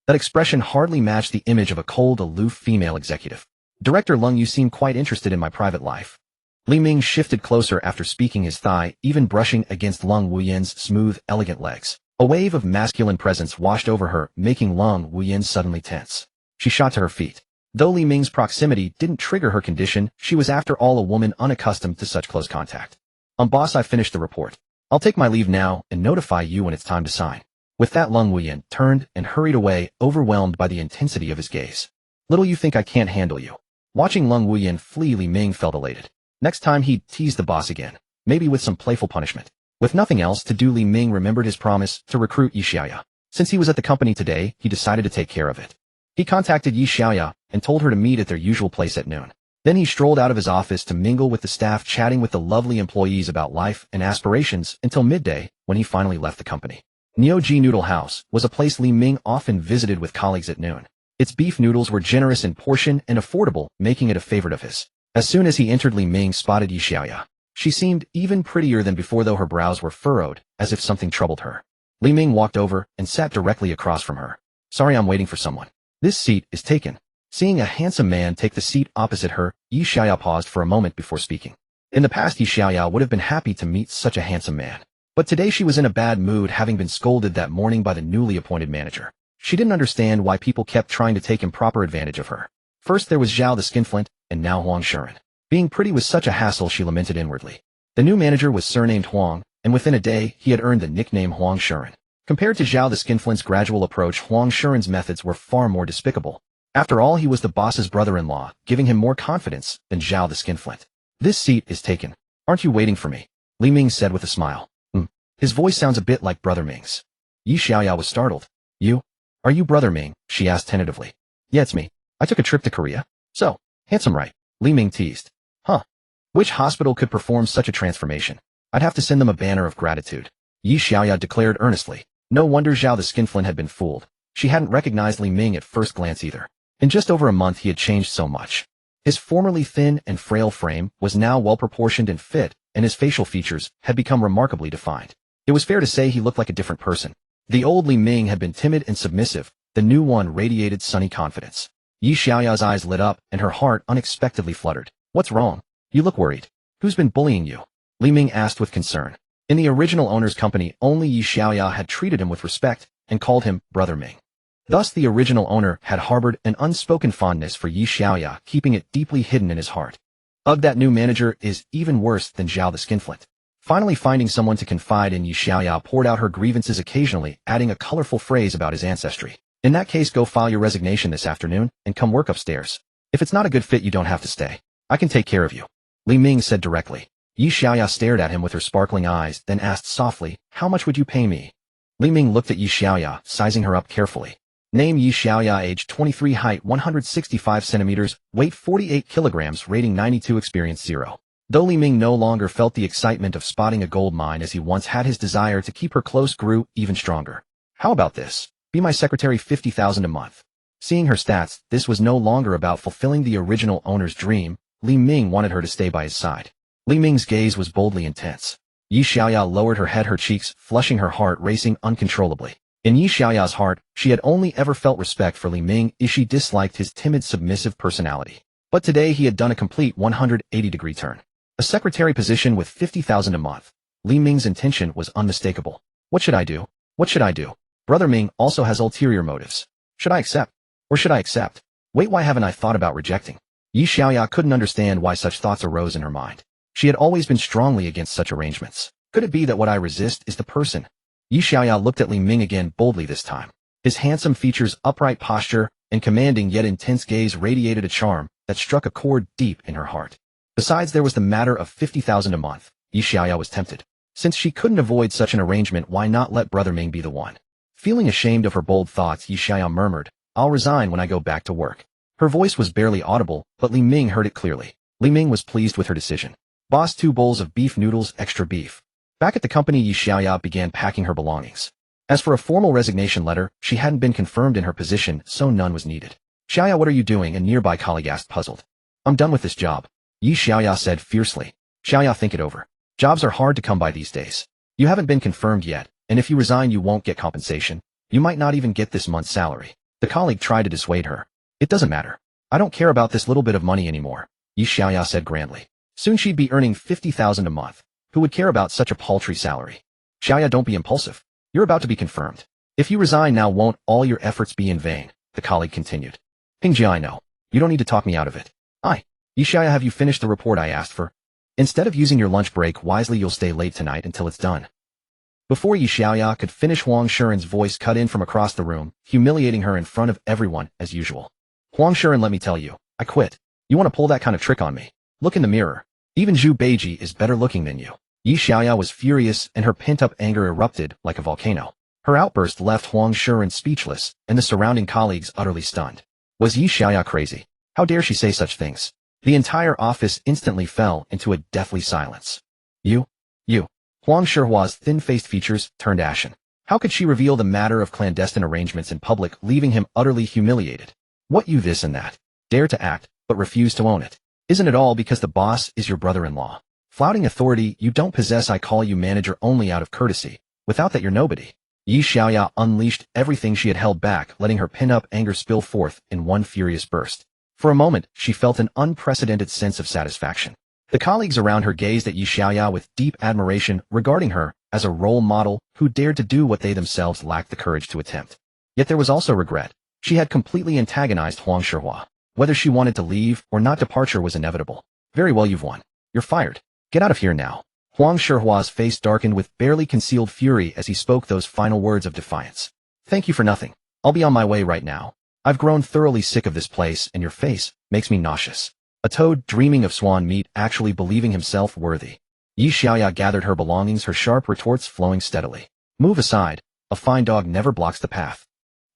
That expression hardly matched the image of a cold, aloof female executive. Director Lung, you seem quite interested in my private life. Li Ming shifted closer after speaking, his thigh even brushing against Lung Wuyan's smooth, elegant legs. A wave of masculine presence washed over her, making Lung Wuyan suddenly tense. She shot to her feet. Though Li Ming's proximity didn't trigger her condition, she was after all a woman unaccustomed to such close contact. Boss, I finished the report. I'll take my leave now and notify you when it's time to sign. With that, Lung Wuyan turned and hurried away, overwhelmed by the intensity of his gaze. Little you think I can't handle you. Watching Lung Wuyan flee, Li Ming felt elated. Next time he'd tease the boss again, maybe with some playful punishment. With nothing else to do, Li Ming remembered his promise to recruit Yi Xiaoya. Since he was at the company today, he decided to take care of it. He contacted Yi Xiaoya and told her to meet at their usual place at noon. Then he strolled out of his office to mingle with the staff, chatting with the lovely employees about life and aspirations until midday, when he finally left the company. Neo-Ji Noodle House was a place Li Ming often visited with colleagues at noon. Its beef noodles were generous in portion and affordable, making it a favorite of his. As soon as he entered, Li Ming spotted Yi Xiaoya. She seemed even prettier than before, though her brows were furrowed, as if something troubled her. Li Ming walked over and sat directly across from her. Sorry, I'm waiting for someone. This seat is taken. Seeing a handsome man take the seat opposite her, Yi Xiaoya paused for a moment before speaking. In the past, Yi Xiaoya would have been happy to meet such a handsome man. But today she was in a bad mood, having been scolded that morning by the newly appointed manager. She didn't understand why people kept trying to take improper advantage of her. First there was Zhao the Skinflint, and now Huang Shuren. Being pretty was such a hassle, she lamented inwardly. The new manager was surnamed Huang, and within a day he had earned the nickname Huang Shuren. Compared to Zhao the Skinflint's gradual approach, Huang Shuren's methods were far more despicable. After all, he was the boss's brother-in-law, giving him more confidence than Zhao the Skinflint. This seat is taken. Aren't you waiting for me? Li Ming said with a smile. His voice sounds a bit like Brother Ming's. Yi Xiaoya was startled. You? Are you Brother Ming? She asked tentatively. Yeah, it's me. I took a trip to Korea. So, handsome, right? Li Ming teased. Huh. Which hospital could perform such a transformation? I'd have to send them a banner of gratitude. Yi Xiaoya declared earnestly. No wonder Zhao the Skinflint had been fooled. She hadn't recognized Li Ming at first glance either. In just over a month he had changed so much. His formerly thin and frail frame was now well-proportioned and fit, and his facial features had become remarkably defined. It was fair to say he looked like a different person. The old Li Ming had been timid and submissive. The new one radiated sunny confidence. Yi Xiaoya's eyes lit up, and her heart unexpectedly fluttered. What's wrong? You look worried. Who's been bullying you? Li Ming asked with concern. In the original owner's company, only Yi Xiaoya had treated him with respect and called him Brother Ming. Thus the original owner had harbored an unspoken fondness for Yi Xiaoya, keeping it deeply hidden in his heart. Ugh, that new manager is even worse than Zhao the Skinflint. Finally finding someone to confide in, Yi Xiaoya poured out her grievances, occasionally adding a colorful phrase about his ancestry. In that case, go file your resignation this afternoon and come work upstairs. If it's not a good fit, you don't have to stay. I can take care of you. Li Ming said directly. Yi Xiaoya stared at him with her sparkling eyes, then asked softly, how much would you pay me? Li Ming looked at Yi Xiaoya, sizing her up carefully. Name: Yi Xiaoya, age 23, height 165 centimeters, weight 48 kilograms, rating 92, experience 0. Though Li Ming no longer felt the excitement of spotting a gold mine as he once had, his desire to keep her close grew even stronger. How about this? Be my secretary, 50,000 a month. Seeing her stats, this was no longer about fulfilling the original owner's dream. Li Ming wanted her to stay by his side. Li Ming's gaze was boldly intense. Yi Xiaoya lowered her head, her cheeks flushing, her heart racing uncontrollably. In Yi Xiaoya's heart, she had only ever felt respect for Li Ming if she disliked his timid, submissive personality. But today he had done a complete 180-degree turn. A secretary position with 50,000 a month. Li Ming's intention was unmistakable. What should I do? What should I do? Brother Ming also has ulterior motives. Should I accept? Or should I accept? Wait, why haven't I thought about rejecting? Yi Xiaoya couldn't understand why such thoughts arose in her mind. She had always been strongly against such arrangements. Could it be that what I resist is the person? Yi Xiaoya looked at Li Ming again, boldly this time. His handsome features, upright posture, and commanding yet intense gaze radiated a charm that struck a chord deep in her heart. Besides, there was the matter of 50,000 a month. Yi Xiaoya was tempted. Since she couldn't avoid such an arrangement, why not let Brother Ming be the one? Feeling ashamed of her bold thoughts, Yi Xiaoya murmured, I'll resign when I go back to work. Her voice was barely audible, but Li Ming heard it clearly. Li Ming was pleased with her decision. Boss, 2 bowls of beef noodles, extra beef. Back at the company, Yi Xiaoya began packing her belongings. As for a formal resignation letter, she hadn't been confirmed in her position, so none was needed. Xiaoya, what are you doing? A nearby colleague asked, puzzled. I'm done with this job. Yi Xiaoya said fiercely. Xiaoya, think it over. Jobs are hard to come by these days. You haven't been confirmed yet, and if you resign you won't get compensation. You might not even get this month's salary. The colleague tried to dissuade her. It doesn't matter. I don't care about this little bit of money anymore, Yi Xiaoya said grandly. Soon she'd be earning 50,000 a month. Who would care about such a paltry salary? Xiaoya, don't be impulsive. You're about to be confirmed. If you resign now, won't all your efforts be in vain? The colleague continued. Pingjie, I know. You don't need to talk me out of it. Yi Xiaoya, have you finished the report I asked for? Instead of using your lunch break wisely, you'll stay late tonight until it's done. Before Yi Xiaoya could finish, Huang Shuren's voice cut in from across the room, humiliating her in front of everyone, as usual. Huang Shuren, let me tell you, I quit. You want to pull that kind of trick on me? Look in the mirror. Even Zhu Beiji is better looking than you. Yi Xiaoya was furious, and her pent-up anger erupted like a volcano. Her outburst left Huang Shuren speechless, and the surrounding colleagues utterly stunned. Was Yi Xiaoya crazy? How dare she say such things? The entire office instantly fell into a deathly silence. You. Huang Shihua's thin-faced features turned ashen. How could she reveal the matter of clandestine arrangements in public, leaving him utterly humiliated? What, you this and that? Dare to act, but refuse to own it. Isn't it all because the boss is your brother-in-law? Flouting authority you don't possess, I call you manager only out of courtesy. Without that, you're nobody. Yi Xiaoya unleashed everything she had held back, letting her pin-up anger spill forth in one furious burst. For a moment, she felt an unprecedented sense of satisfaction. The colleagues around her gazed at Yi Xiaoya with deep admiration, regarding her as a role model who dared to do what they themselves lacked the courage to attempt. Yet there was also regret. She had completely antagonized Huang Shihua. Whether she wanted to leave or not, departure was inevitable. Very well, you've won. You're fired. Get out of here now. Huang Shihua's face darkened with barely concealed fury as he spoke those final words of defiance. Thank you for nothing. I'll be on my way right now. I've grown thoroughly sick of this place, and your face makes me nauseous. A toad dreaming of swan meat, actually believing himself worthy. Yi Xiaoya gathered her belongings, her sharp retorts flowing steadily. Move aside. A fine dog never blocks the path.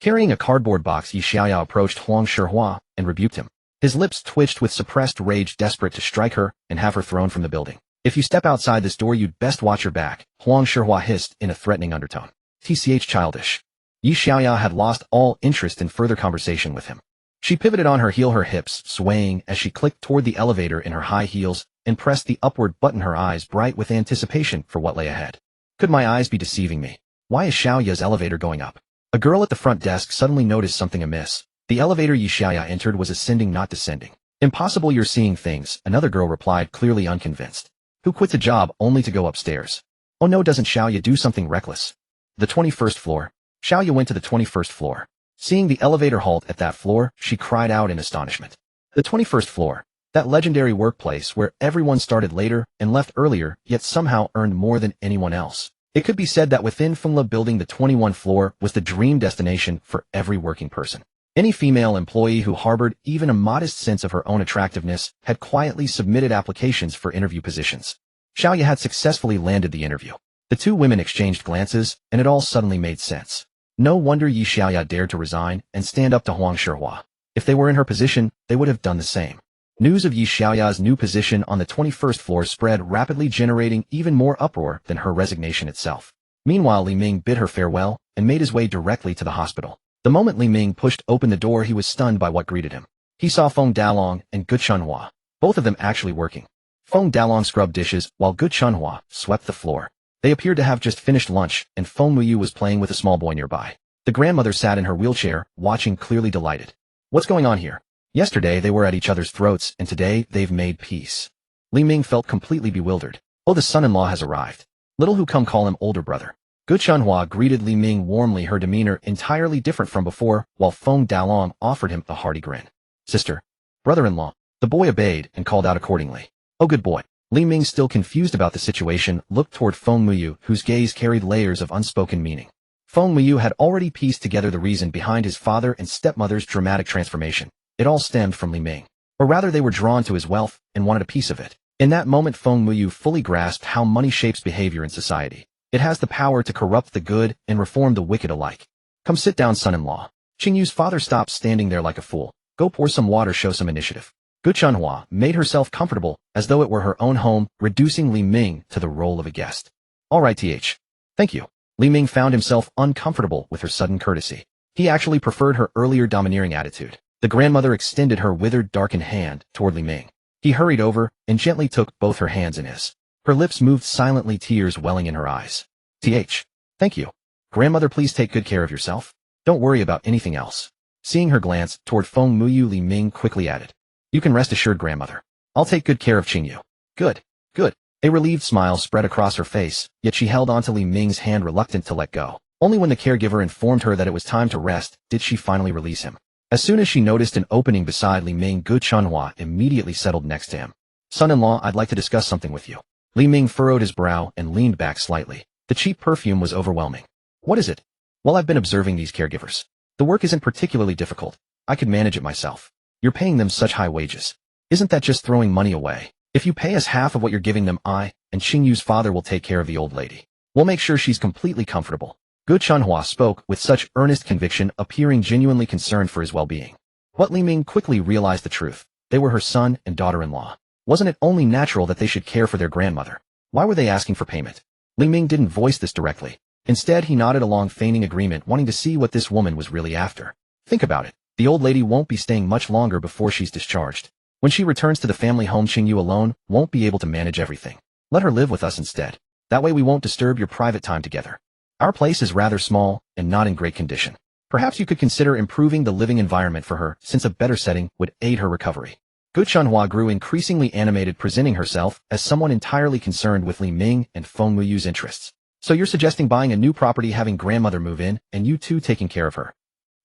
Carrying a cardboard box, Yi Xiaoya approached Huang Shihua and rebuked him. His lips twitched with suppressed rage, desperate to strike her and have her thrown from the building. If you step outside this door, you'd best watch your back, Huang Shihua hissed in a threatening undertone. TCH childish. Yi Xiaoya had lost all interest in further conversation with him. She pivoted on her heel, her hips swaying as she clicked toward the elevator in her high heels and pressed the upward button, her eyes bright with anticipation for what lay ahead. Could my eyes be deceiving me? Why is Xiaoya's elevator going up? A girl at the front desk suddenly noticed something amiss. The elevator Yi Xiaoya entered was ascending, not descending. Impossible, you're seeing things, another girl replied, clearly unconvinced. Who quits a job only to go upstairs? Oh no, doesn't Xiaoya do something reckless? The 21st floor. Xiaoya went to the 21st floor. Seeing the elevator halt at that floor, she cried out in astonishment. The 21st floor. That legendary workplace where everyone started later and left earlier, yet somehow earned more than anyone else. It could be said that within Fengla building, the 21st floor was the dream destination for every working person. Any female employee who harbored even a modest sense of her own attractiveness had quietly submitted applications for interview positions. Xiaoya had successfully landed the interview. The two women exchanged glances, and it all suddenly made sense. No wonder Yi Xiaoya dared to resign and stand up to Huang Shihua. If they were in her position, they would have done the same. News of Yi Xiaoya's new position on the 21st floor spread rapidly, generating even more uproar than her resignation itself. Meanwhile, Li Ming bid her farewell and made his way directly to the hospital. The moment Li Ming pushed open the door, he was stunned by what greeted him. He saw Feng Dalong and Gu Chunhua, both of them actually working. Feng Dalong scrubbed dishes while Gu Chunhua swept the floor. They appeared to have just finished lunch, and Feng Muyu was playing with a small boy nearby. The grandmother sat in her wheelchair, watching, clearly delighted. What's going on here? Yesterday they were at each other's throats, and today they've made peace. Li Ming felt completely bewildered. Oh, the son-in-law has arrived. Little who come call him older brother. Gu Chunhua greeted Li Ming warmly, her demeanor entirely different from before, while Feng Dalong offered him a hearty grin. Sister. Brother-in-law. The boy obeyed and called out accordingly. Oh, good boy. Li Ming, still confused about the situation, looked toward Feng Muyu, whose gaze carried layers of unspoken meaning. Feng Muyu had already pieced together the reason behind his father and stepmother's dramatic transformation. It all stemmed from Li Ming. Or rather, they were drawn to his wealth and wanted a piece of it. In that moment, Feng Muyu fully grasped how money shapes behavior in society. It has the power to corrupt the good and reform the wicked alike. Come sit down, son-in-law. Qingyu's father stopped standing there like a fool. Go pour some water, show some initiative. Gu Chunhua made herself comfortable as though it were her own home, reducing Li Ming to the role of a guest. All right, Thank you. Li Ming found himself uncomfortable with her sudden courtesy. He actually preferred her earlier domineering attitude. The grandmother extended her withered, darkened hand toward Li Ming. He hurried over and gently took both her hands in his. Her lips moved silently, tears welling in her eyes. Thank you. Grandmother, please take good care of yourself. Don't worry about anything else. Seeing her glance toward Feng Muyu, Li Ming quickly added. You can rest assured, grandmother. I'll take good care of Qingyu. Good. A relieved smile spread across her face, yet she held onto Li Ming's hand, reluctant to let go. Only when the caregiver informed her that it was time to rest did she finally release him. As soon as she noticed an opening beside Li Ming, Gu Chunhua immediately settled next to him. Son-in-law, I'd like to discuss something with you. Li Ming furrowed his brow and leaned back slightly. The cheap perfume was overwhelming. What is it? Well, I've been observing these caregivers. The work isn't particularly difficult. I could manage it myself. You're paying them such high wages. Isn't that just throwing money away? If you pay us half of what you're giving them, I and Qingyu's father will take care of the old lady. We'll make sure she's completely comfortable. Gu Chunhua spoke with such earnest conviction, appearing genuinely concerned for his well-being. But Li Ming quickly realized the truth. They were her son and daughter-in-law. Wasn't it only natural that they should care for their grandmother? Why were they asking for payment? Li Ming didn't voice this directly. Instead, he nodded along, feigning agreement, wanting to see what this woman was really after. Think about it. The old lady won't be staying much longer before she's discharged. When she returns to the family home, Qingyu alone won't be able to manage everything. Let her live with us instead. That way we won't disturb your private time together. Our place is rather small and not in great condition. Perhaps you could consider improving the living environment for her, since a better setting would aid her recovery. Gu Chunhua grew increasingly animated, presenting herself as someone entirely concerned with Li Ming and Feng Muyu's interests. So you're suggesting buying a new property, having grandmother move in, and you two taking care of her?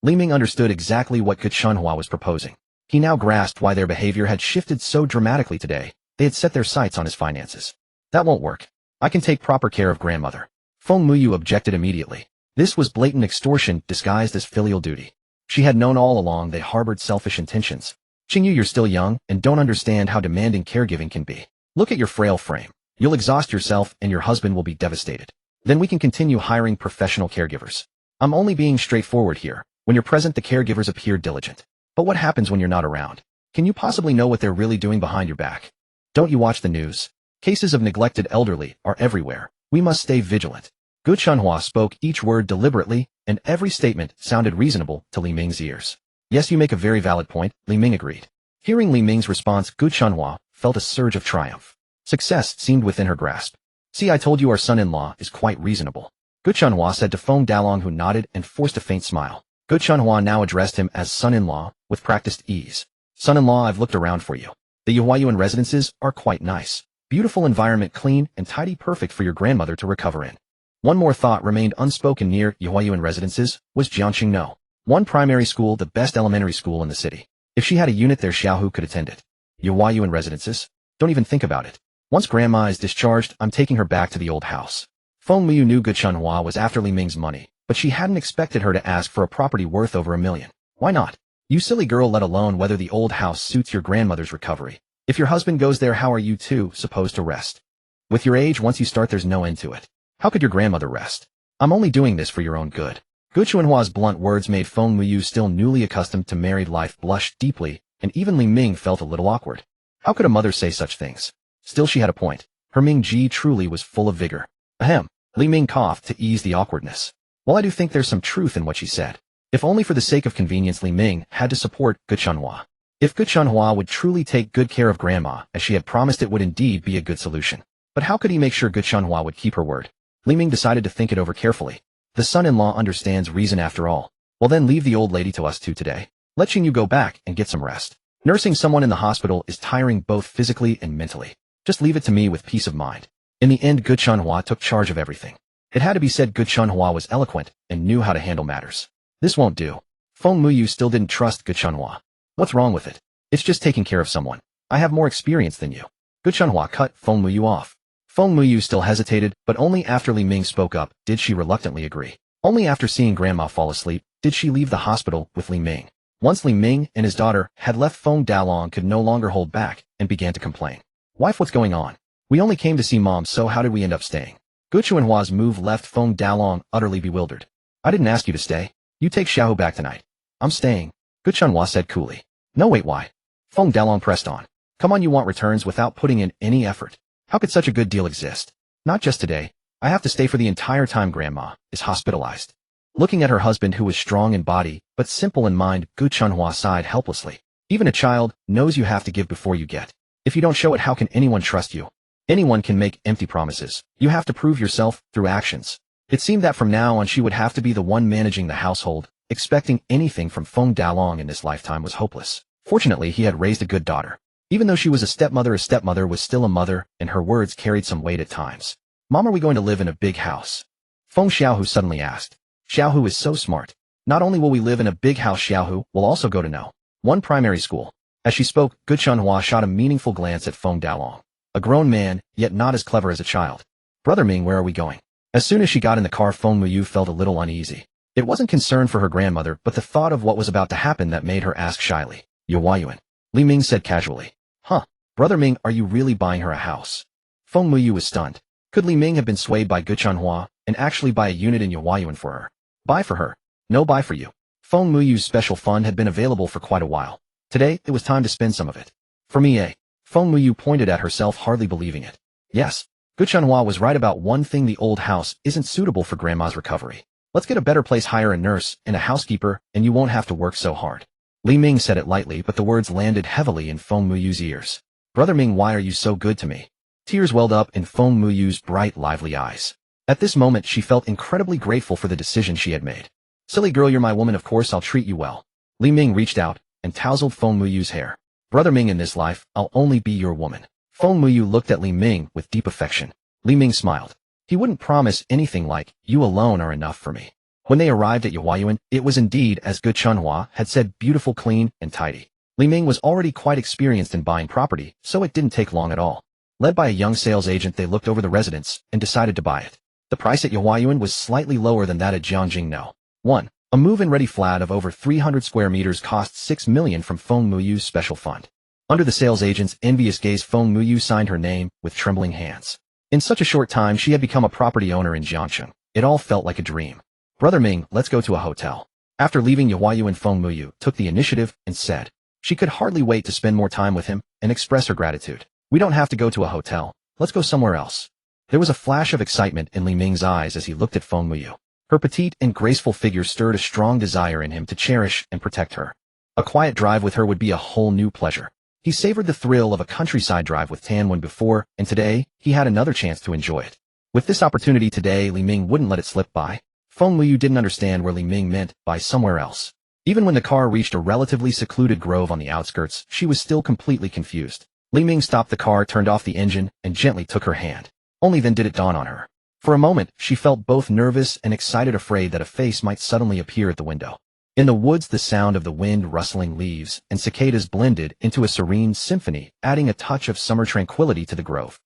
Li Ming understood exactly what Gu Chunhua was proposing. He now grasped why their behavior had shifted so dramatically today. They had set their sights on his finances. That won't work. I can take proper care of grandmother. Feng Muyu objected immediately. This was blatant extortion disguised as filial duty. She had known all along they harbored selfish intentions. Qingyu, you're still young and don't understand how demanding caregiving can be. Look at your frail frame. You'll exhaust yourself and your husband will be devastated. Then we can continue hiring professional caregivers. I'm only being straightforward here. When you're present, the caregivers appear diligent. But what happens when you're not around? Can you possibly know what they're really doing behind your back? Don't you watch the news? Cases of neglected elderly are everywhere. We must stay vigilant. Gu Chunhua spoke each word deliberately, and every statement sounded reasonable to Li Ming's ears. Yes, you make a very valid point, Li Ming agreed. Hearing Li Ming's response, Gu Chunhua felt a surge of triumph. Success seemed within her grasp. See, I told you our son-in-law is quite reasonable. Gu Chunhua said to Feng Dalong, who nodded and forced a faint smile. Gu Chunhua now addressed him as son-in-law, with practiced ease. Son-in-law, I've looked around for you. The Yuhuayuan residences are quite nice. Beautiful environment, clean and tidy, perfect for your grandmother to recover in. One more thought remained unspoken near Yuhuayuan residences was Jiangxing No. One primary school, the best elementary school in the city. If she had a unit there, Xiaohu could attend it. Yuhuayuan residences? Don't even think about it. Once grandma is discharged, I'm taking her back to the old house. Feng Muyu knew Gu Chunhua was after Li Ming's money, but she hadn't expected her to ask for a property worth over $1 million. Why not? You silly girl, let alone whether the old house suits your grandmother's recovery. If your husband goes there, how are you two supposed to rest? With your age, once you start, there's no end to it. How could your grandmother rest? I'm only doing this for your own good. Gu Chunhua's blunt words made Feng Muyu, still newly accustomed to married life, blush deeply, and even Li Ming felt a little awkward. How could a mother say such things? Still, she had a point. Her Ming Ji truly was full of vigor. Ahem. Li Ming coughed to ease the awkwardness. Well, I do think there's some truth in what she said. If only for the sake of convenience, Li Ming had to support Gu Chunhua. If Gu Chunhua would truly take good care of grandma, as she had promised, it would indeed be a good solution. But how could he make sure Gu Chunhua would keep her word? Li Ming decided to think it over carefully. The son-in-law understands reason after all. Well then, leave the old lady to us two today. Let Xingyu go back and get some rest. Nursing someone in the hospital is tiring both physically and mentally. Just leave it to me with peace of mind. In the end, Gu Chunhua took charge of everything. It had to be said, Gu Chunhua was eloquent and knew how to handle matters. This won't do. Feng Muyu still didn't trust Gu Chunhua. What's wrong with it? It's just taking care of someone. I have more experience than you. Gu Chunhua cut Feng Muyu off. Feng Muyu still hesitated, but only after Li Ming spoke up did she reluctantly agree. Only after seeing grandma fall asleep did she leave the hospital with Li Ming. Once Li Ming and his daughter had left, Feng Dalong could no longer hold back and began to complain. Wife, what's going on? We only came to see mom, so how did we end up staying? Gu Chunhua's move left Feng Dalong utterly bewildered. I didn't ask you to stay. You take Xiaohu back tonight. I'm staying, Gu Chunhua said coolly. No, wait, why? Feng Dalong pressed on. Come on, you want returns without putting in any effort. How could such a good deal exist? Not just today. I have to stay for the entire time grandma is hospitalized. Looking at her husband, who was strong in body but simple in mind, Gu Chunhua sighed helplessly. Even a child knows you have to give before you get. If you don't show it, how can anyone trust you? Anyone can make empty promises. You have to prove yourself through actions. It seemed that from now on she would have to be the one managing the household. Expecting anything from Feng Dalong in this lifetime was hopeless. Fortunately, he had raised a good daughter. Even though she was a stepmother was still a mother, and her words carried some weight at times. Mom, are we going to live in a big house? Feng Xiaohu suddenly asked. Xiaohu is so smart. Not only will we live in a big house, Xiaohu will also go to No. 1 primary school. As she spoke, Gu Chunhua shot a meaningful glance at Feng Dalong. A grown man, yet not as clever as a child. Brother Ming, where are we going? As soon as she got in the car, Feng Muyu felt a little uneasy. It wasn't concern for her grandmother, but the thought of what was about to happen that made her ask shyly. Yuhuayuan. Li Ming said casually. Huh. Brother Ming, are you really buying her a house? Feng Muyu was stunned. Could Li Ming have been swayed by Gu Chunhua and actually buy a unit in Yuhuayuan for her? Buy for her? No, buy for you. Feng Muyu's special fund had been available for quite a while. Today, it was time to spend some of it. For me, eh? Feng Muyu pointed at herself, hardly believing it. Yes. Gu Chunhua was right about one thing: the old house isn't suitable for grandma's recovery. Let's get a better place, hire a nurse and a housekeeper, and you won't have to work so hard. Li Ming said it lightly, but the words landed heavily in Feng Muyu's ears. Brother Ming, why are you so good to me? Tears welled up in Feng Muyu's bright, lively eyes. At this moment, she felt incredibly grateful for the decision she had made. Silly girl, you're my woman, of course I'll treat you well. Li Ming reached out and tousled Feng Muyu's hair. Brother Ming, in this life, I'll only be your woman. Feng Muyu looked at Li Ming with deep affection. Li Ming smiled. He wouldn't promise anything like, you alone are enough for me. When they arrived at Yuhuayuan, it was indeed as Gu Chunhua had said, beautiful, clean, and tidy. Li Ming was already quite experienced in buying property, so it didn't take long at all. Led by a young sales agent, they looked over the residence and decided to buy it. The price at Yuhuayuan was slightly lower than that at Jiangxing No. 1. A move-in ready flat of over 300 square meters cost $6 million from Feng Muyu's special fund. Under the sales agent's envious gaze, Feng Muyu signed her name with trembling hands. In such a short time, she had become a property owner in Jiangxing. It all felt like a dream. Brother Ming, let's go to a hotel. After leaving Yuhuayuan, Feng Muyu took the initiative and said. She could hardly wait to spend more time with him and express her gratitude. We don't have to go to a hotel. Let's go somewhere else. There was a flash of excitement in Li Ming's eyes as he looked at Feng Muyu. Her petite and graceful figure stirred a strong desire in him to cherish and protect her. A quiet drive with her would be a whole new pleasure. He savored the thrill of a countryside drive with Tan before, and today, he had another chance to enjoy it. With this opportunity today, Li Ming wouldn't let it slip by. Feng Muyu didn't understand where Li Ming meant by somewhere else. Even when the car reached a relatively secluded grove on the outskirts, she was still completely confused. Li Ming stopped the car, turned off the engine, and gently took her hand. Only then did it dawn on her. For a moment, she felt both nervous and excited, afraid that a face might suddenly appear at the window. In the woods, the sound of the wind rustling leaves and cicadas blended into a serene symphony, adding a touch of summer tranquility to the grove.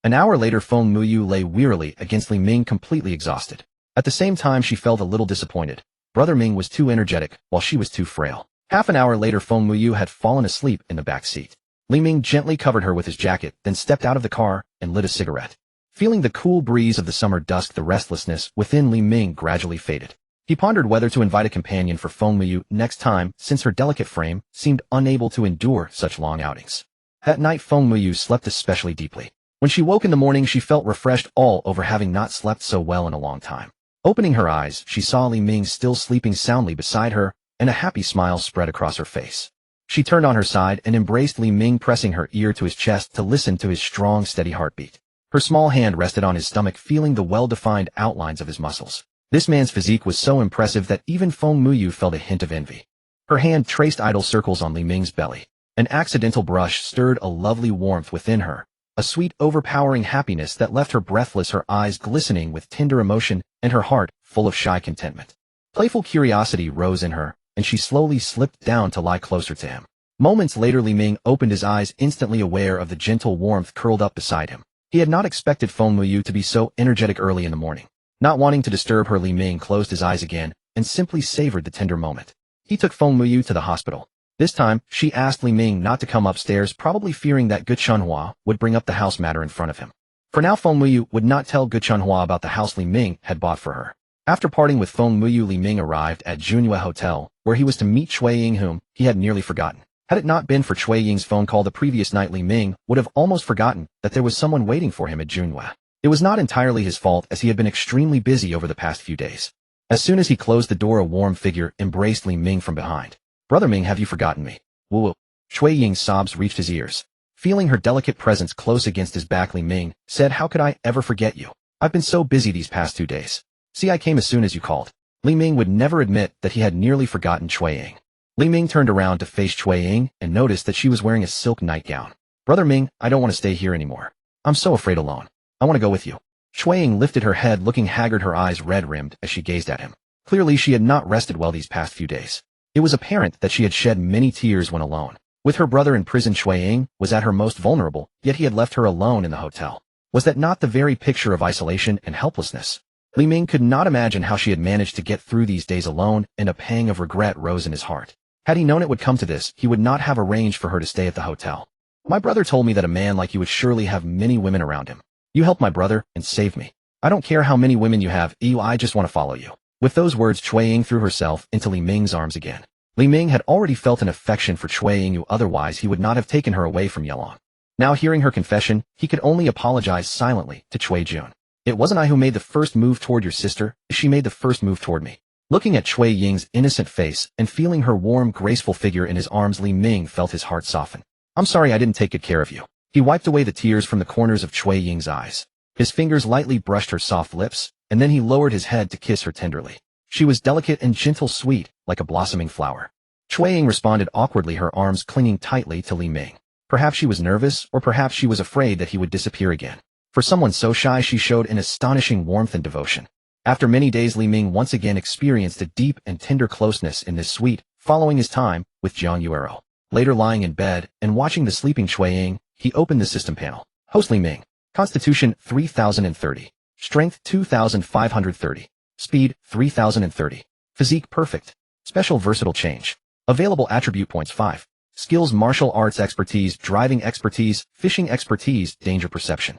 An hour later, Feng Muyu lay wearily against Li Ming, completely exhausted. At the same time, she felt a little disappointed. Brother Ming was too energetic, while she was too frail. Half an hour later, Feng Muyu had fallen asleep in the back seat. Li Ming gently covered her with his jacket, then stepped out of the car and lit a cigarette. Feeling the cool breeze of the summer dusk, the restlessness within Li Ming gradually faded. He pondered whether to invite a companion for Feng Muyu next time, since her delicate frame seemed unable to endure such long outings. That night, Feng Muyu slept especially deeply. When she woke in the morning, she felt refreshed all over, having not slept so well in a long time. Opening her eyes, she saw Li Ming still sleeping soundly beside her, and a happy smile spread across her face. She turned on her side and embraced Li Ming, pressing her ear to his chest to listen to his strong, steady heartbeat. Her small hand rested on his stomach, feeling the well-defined outlines of his muscles. This man's physique was so impressive that even Feng Muyu felt a hint of envy. Her hand traced idle circles on Li Ming's belly. An accidental brush stirred a lovely warmth within her, a sweet, overpowering happiness that left her breathless, her eyes glistening with tender emotion and her heart full of shy contentment. Playful curiosity rose in her, and she slowly slipped down to lie closer to him. Moments later, Li Ming opened his eyes, instantly aware of the gentle warmth curled up beside him. He had not expected Feng Muyu to be so energetic early in the morning. Not wanting to disturb her, Li Ming closed his eyes again and simply savored the tender moment. He took Feng Muyu to the hospital. This time, she asked Li Ming not to come upstairs, probably fearing that Gu Chunhua would bring up the house matter in front of him. For now, Feng Muyu would not tell Gu Chunhua about the house Li Ming had bought for her. After parting with Feng Muyu, Li Ming arrived at Junyue Hotel, where he was to meet Cui Ying, whom he had nearly forgotten. Had it not been for Cui Ying's phone call the previous night, Li Ming would have almost forgotten that there was someone waiting for him at Junyue. It was not entirely his fault, as he had been extremely busy over the past few days. As soon as he closed the door, a warm figure embraced Li Ming from behind. "Brother Ming, have you forgotten me?" "Woo." Cui Ying's sobs reached his ears. Feeling her delicate presence close against his back, Li Ming said, "How could I ever forget you? I've been so busy these past 2 days. See, I came as soon as you called." Li Ming would never admit that he had nearly forgotten Cui Ying. Li Ming turned around to face Cui Ying and noticed that she was wearing a silk nightgown. "Brother Ming, I don't want to stay here anymore. I'm so afraid alone. I want to go with you." Cui Ying lifted her head, looking haggard, her eyes red-rimmed as she gazed at him. Clearly, she had not rested well these past few days. It was apparent that she had shed many tears when alone. With her brother in prison, Cui Ying was at her most vulnerable, yet he had left her alone in the hotel. Was that not the very picture of isolation and helplessness? Li Ming could not imagine how she had managed to get through these days alone, and a pang of regret rose in his heart. Had he known it would come to this, he would not have arranged for her to stay at the hotel. "My brother told me that a man like you would surely have many women around him. You helped my brother and saved me. I don't care how many women you have, I just want to follow you." With those words, Cui Ying threw herself into Li Ming's arms again. Li Ming had already felt an affection for Cui Ying, who otherwise he would not have taken her away from Yelong. Now, hearing her confession, he could only apologize silently to Cui Jun. "It wasn't I who made the first move toward your sister, she made the first move toward me." Looking at Cui Ying's innocent face and feeling her warm, graceful figure in his arms, Li Ming felt his heart soften. "I'm sorry I didn't take good care of you." He wiped away the tears from the corners of Cui Ying's eyes. His fingers lightly brushed her soft lips, and then he lowered his head to kiss her tenderly. She was delicate and gentle, sweet, like a blossoming flower. Cui Ying responded awkwardly, her arms clinging tightly to Li Ming. Perhaps she was nervous, or perhaps she was afraid that he would disappear again. For someone so shy, she showed an astonishing warmth and devotion. After many days, Li Ming once again experienced a deep and tender closeness in this suite, following his time with Jiang Yuero. Later, lying in bed and watching the sleeping Cui Ying, he opened the system panel. Host Li Ming. Constitution 3030. Strength 2530. Speed 3030. Physique perfect. Special versatile change. Available attribute points 5. Skills: martial arts expertise, driving expertise, fishing expertise, danger perception.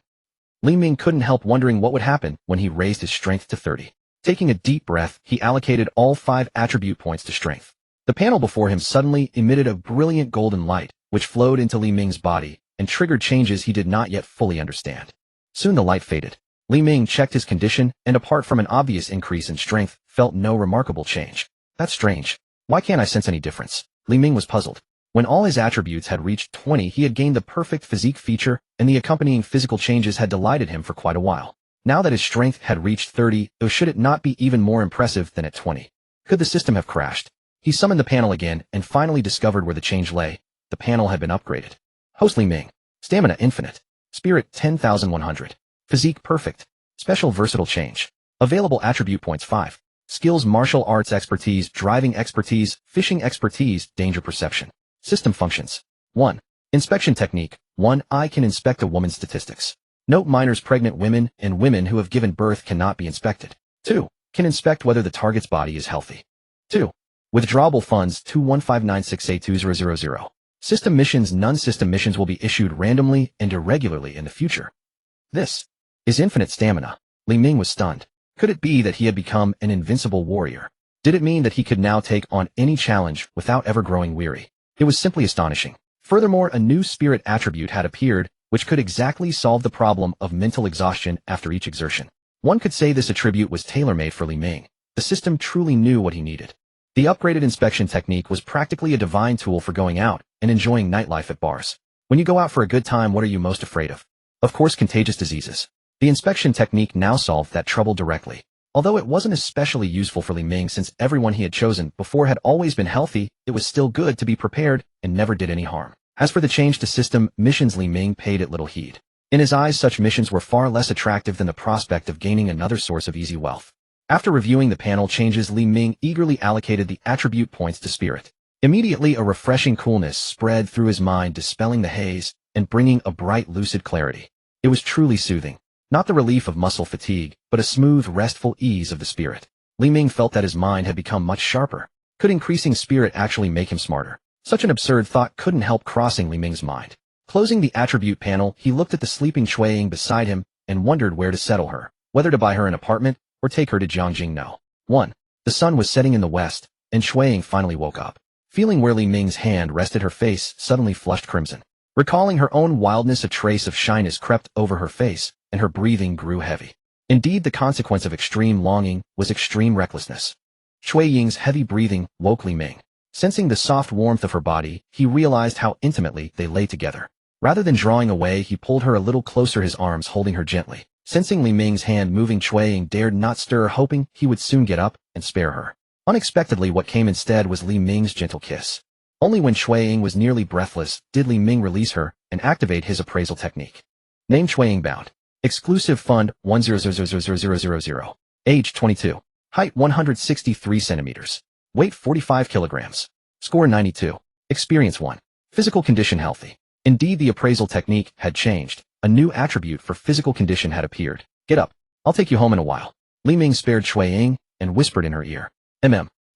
Li Ming couldn't help wondering what would happen when he raised his strength to 30. Taking a deep breath, he allocated all 5 attribute points to strength. The panel before him suddenly emitted a brilliant golden light, which flowed into Li Ming's body and triggered changes he did not yet fully understand. Soon the light faded. Li Ming checked his condition, and apart from an obvious increase in strength, felt no remarkable change. That's strange. Why can't I sense any difference? Li Ming was puzzled. When all his attributes had reached 20, he had gained the perfect physique feature, and the accompanying physical changes had delighted him for quite a while. Now that his strength had reached 30, should it not be even more impressive than at 20? Could the system have crashed? He summoned the panel again and finally discovered where the change lay. The panel had been upgraded. Host Li Ming. Stamina infinite. Spirit 10,100. Physique perfect. Special versatile change. Available attribute points 5. Skills martial arts expertise, driving expertise, fishing expertise, danger perception. System functions. 1. Inspection technique. 1. I can inspect a woman's statistics. Note minors, pregnant women, and women who have given birth cannot be inspected. 2. Can inspect whether the target's body is healthy. 2. Withdrawable funds 2159682000. System missions. Non-system missions will be issued randomly and irregularly in the future. This is infinite stamina. Li Ming was stunned. Could it be that he had become an invincible warrior? Did it mean that he could now take on any challenge without ever growing weary? It was simply astonishing. Furthermore, a new spirit attribute had appeared, which could exactly solve the problem of mental exhaustion after each exertion. One could say this attribute was tailor-made for Li Ming. The system truly knew what he needed. The upgraded inspection technique was practically a divine tool for going out and enjoying nightlife at bars. When you go out for a good time, what are you most afraid of? Of course, contagious diseases. The inspection technique now solved that trouble directly. Although it wasn't especially useful for Li Ming since everyone he had chosen before had always been healthy, it was still good to be prepared and never did any harm. As for the change to system missions, Li Ming paid it little heed. In his eyes, such missions were far less attractive than the prospect of gaining another source of easy wealth. After reviewing the panel changes, Li Ming eagerly allocated the attribute points to spirit. Immediately, a refreshing coolness spread through his mind, dispelling the haze and bringing a bright, lucid clarity. It was truly soothing. Not the relief of muscle fatigue, but a smooth, restful ease of the spirit. Li Ming felt that his mind had become much sharper. Could increasing spirit actually make him smarter? Such an absurd thought couldn't help crossing Li Ming's mind. Closing the attribute panel, he looked at the sleeping Shui Ying beside him and wondered where to settle her, whether to buy her an apartment or take her to Jiangjing. No. 1. The sun was setting in the west, and Shui Ying finally woke up. Feeling where Li Ming's hand rested, her face suddenly flushed crimson. Recalling her own wildness, a trace of shyness crept over her face, and her breathing grew heavy. Indeed, the consequence of extreme longing was extreme recklessness. Shui Ying's heavy breathing woke Li Ming. Sensing the soft warmth of her body, he realized how intimately they lay together. Rather than drawing away, he pulled her a little closer, his arms holding her gently. Sensing Li Ming's hand moving, Shui Ying dared not stir, hoping he would soon get up and spare her. Unexpectedly, what came instead was Li Ming's gentle kiss. Only when Shui Ying was nearly breathless did Li Ming release her and activate his appraisal technique. Name: Shui Ying bound. Exclusive fund 1000000. Age 22. Height 163 centimeters. Weight 45 kilograms. Score 92. Experience 1. Physical condition healthy. Indeed, the appraisal technique had changed. A new attribute for physical condition had appeared. Get up. I'll take you home in a while. Li Ming spared Shui Ying and whispered in her ear.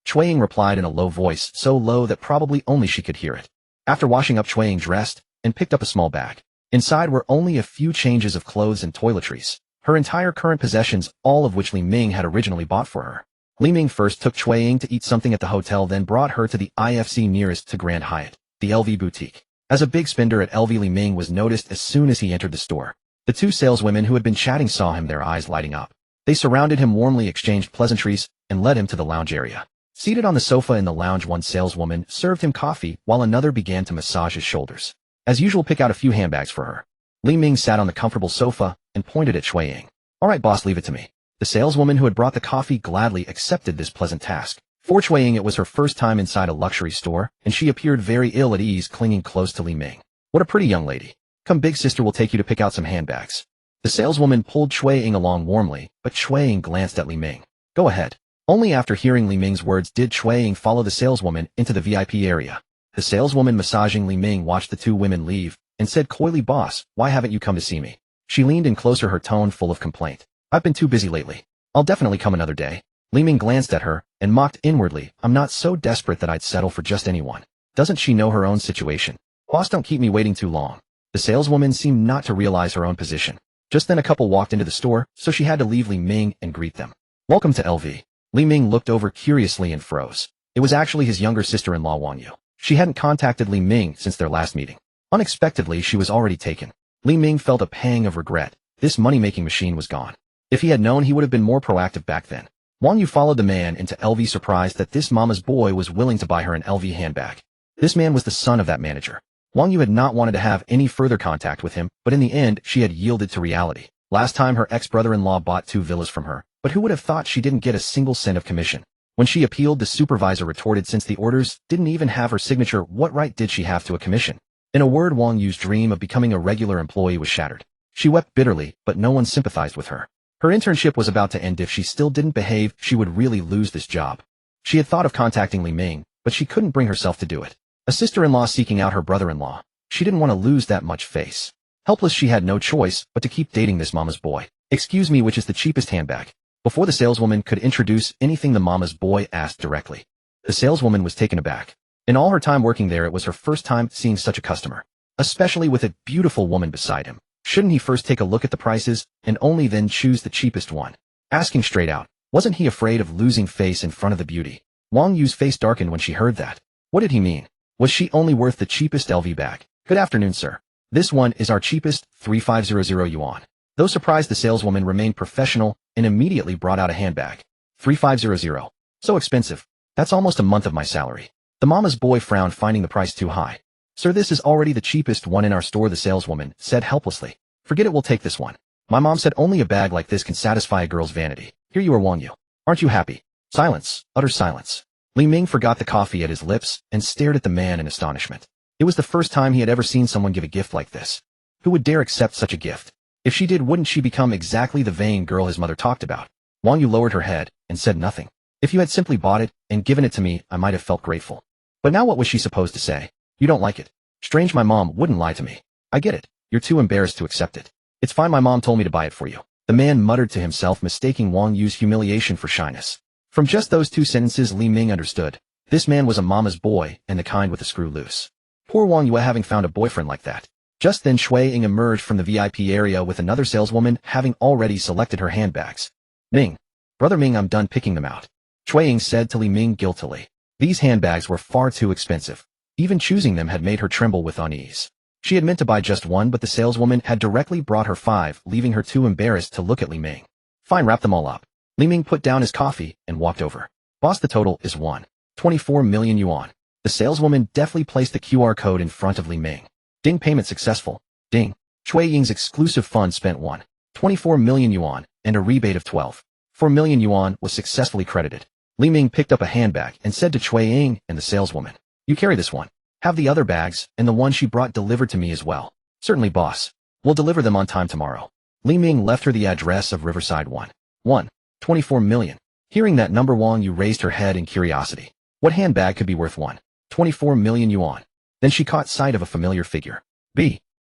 Shui Ying replied in a low voice, so low that probably only she could hear it. After washing up, Shui Ying dressed and picked up a small bag. Inside were only a few changes of clothes and toiletries. Her entire current possessions, all of which Li Ming had originally bought for her. Li Ming first took Shui Ying to eat something at the hotel, then brought her to the IFC nearest to Grand Hyatt, the LV boutique. As a big spender at LV, Li Ming was noticed as soon as he entered the store. The two saleswomen who had been chatting saw him, their eyes lighting up. They surrounded him, warmly exchanged pleasantries, and led him to the lounge area. Seated on the sofa in the lounge, one saleswoman served him coffee while another began to massage his shoulders. As usual, pick out a few handbags for her. Li Ming sat on the comfortable sofa and pointed at Shui Ying. All right, boss, leave it to me. The saleswoman who had brought the coffee gladly accepted this pleasant task. For Shui Ying, it was her first time inside a luxury store, and she appeared very ill at ease, clinging close to Li Ming. What a pretty young lady. Come, big sister will take you to pick out some handbags. The saleswoman pulled Shui Ying along warmly, but Shui Ying glanced at Li Ming. Go ahead. Only after hearing Li Ming's words did Shui Ying follow the saleswoman into the VIP area. The saleswoman massaging Li Ming watched the two women leave and said coyly, boss, why haven't you come to see me? She leaned in closer, her tone full of complaint. I've been too busy lately. I'll definitely come another day. Li Ming glanced at her and mocked inwardly, I'm not so desperate that I'd settle for just anyone. Doesn't she know her own situation? Boss, don't keep me waiting too long. The saleswoman seemed not to realize her own position. Just then a couple walked into the store, so she had to leave Li Ming and greet them. Welcome to LV. Li Ming looked over curiously and froze. It was actually his younger sister-in-law Wang Yu. She hadn't contacted Li Ming since their last meeting. Unexpectedly, she was already taken. Li Ming felt a pang of regret. This money-making machine was gone. If he had known, he would have been more proactive back then. Wang Yu followed the man into LV, surprised that this mama's boy was willing to buy her an LV handbag. This man was the son of that manager. Wang Yu had not wanted to have any further contact with him, but in the end, she had yielded to reality. Last time her ex-brother-in-law bought 2 villas from her, but who would have thought she didn't get a single cent of commission? When she appealed, the supervisor retorted, since the orders didn't even have her signature, what right did she have to a commission? In a word, Wang Yu's dream of becoming a regular employee was shattered. She wept bitterly, but no one sympathized with her. Her internship was about to end. If she still didn't behave, she would really lose this job. She had thought of contacting Li Ming, but she couldn't bring herself to do it. A sister-in-law seeking out her brother-in-law. She didn't want to lose that much face. Helpless, she had no choice but to keep dating this mama's boy. Excuse me, which is the cheapest handbag? Before the saleswoman could introduce anything, the mama's boy asked directly. The saleswoman was taken aback. In all her time working there, it was her first time seeing such a customer. Especially with a beautiful woman beside him. Shouldn't he first take a look at the prices, and only then choose the cheapest one? Asking straight out, wasn't he afraid of losing face in front of the beauty? Wang Yu's face darkened when she heard that. What did he mean? Was she only worth the cheapest LV bag? Good afternoon, sir. This one is our cheapest, 3500 yuan. Though surprised, the saleswoman remained professional and immediately brought out a handbag. 3500. So expensive. That's almost a month of my salary. The mama's boy frowned, finding the price too high. Sir, this is already the cheapest one in our store, the saleswoman said helplessly. Forget it, we'll take this one. My mom said only a bag like this can satisfy a girl's vanity. Here you are, Wang Yu. Aren't you happy? Silence, utter silence. Li Ming forgot the coffee at his lips and stared at the man in astonishment. It was the first time he had ever seen someone give a gift like this. Who would dare accept such a gift? If she did, wouldn't she become exactly the vain girl his mother talked about? Wang Yu lowered her head and said nothing. If you had simply bought it and given it to me, I might have felt grateful. But now what was she supposed to say? You don't like it. Strange, my mom wouldn't lie to me. I get it. You're too embarrassed to accept it. It's fine, my mom told me to buy it for you. The man muttered to himself, mistaking Wang Yu's humiliation for shyness. From just those two sentences, Li Ming understood. This man was a mama's boy, and the kind with a screw loose. Poor Wang Yu having found a boyfriend like that. Just then Shui Ying emerged from the VIP area with another saleswoman, having already selected her handbags. Ming. Brother Ming, I'm done picking them out. Shui Ying said to Li Ming guiltily. These handbags were far too expensive. Even choosing them had made her tremble with unease. She had meant to buy just one, but the saleswoman had directly brought her 5, leaving her too embarrassed to look at Li Ming. Fine, wrap them all up. Li Ming put down his coffee and walked over. Boss, the total is 24 million yuan. The saleswoman deftly placed the QR code in front of Li Ming. Ding, payment successful. Ding. Shui Ying's exclusive fund spent 24 million yuan, and a rebate of 4 million yuan was successfully credited. Li Ming picked up a handbag and said to Shui Ying and the saleswoman, you carry this one. Have the other bags and the one she brought delivered to me as well. Certainly, boss. We'll deliver them on time tomorrow. Li Ming left her the address of Riverside 24 million. Hearing that number, Wang Yu raised her head in curiosity. What handbag could be worth 24 million yuan? Then she caught sight of a familiar figure.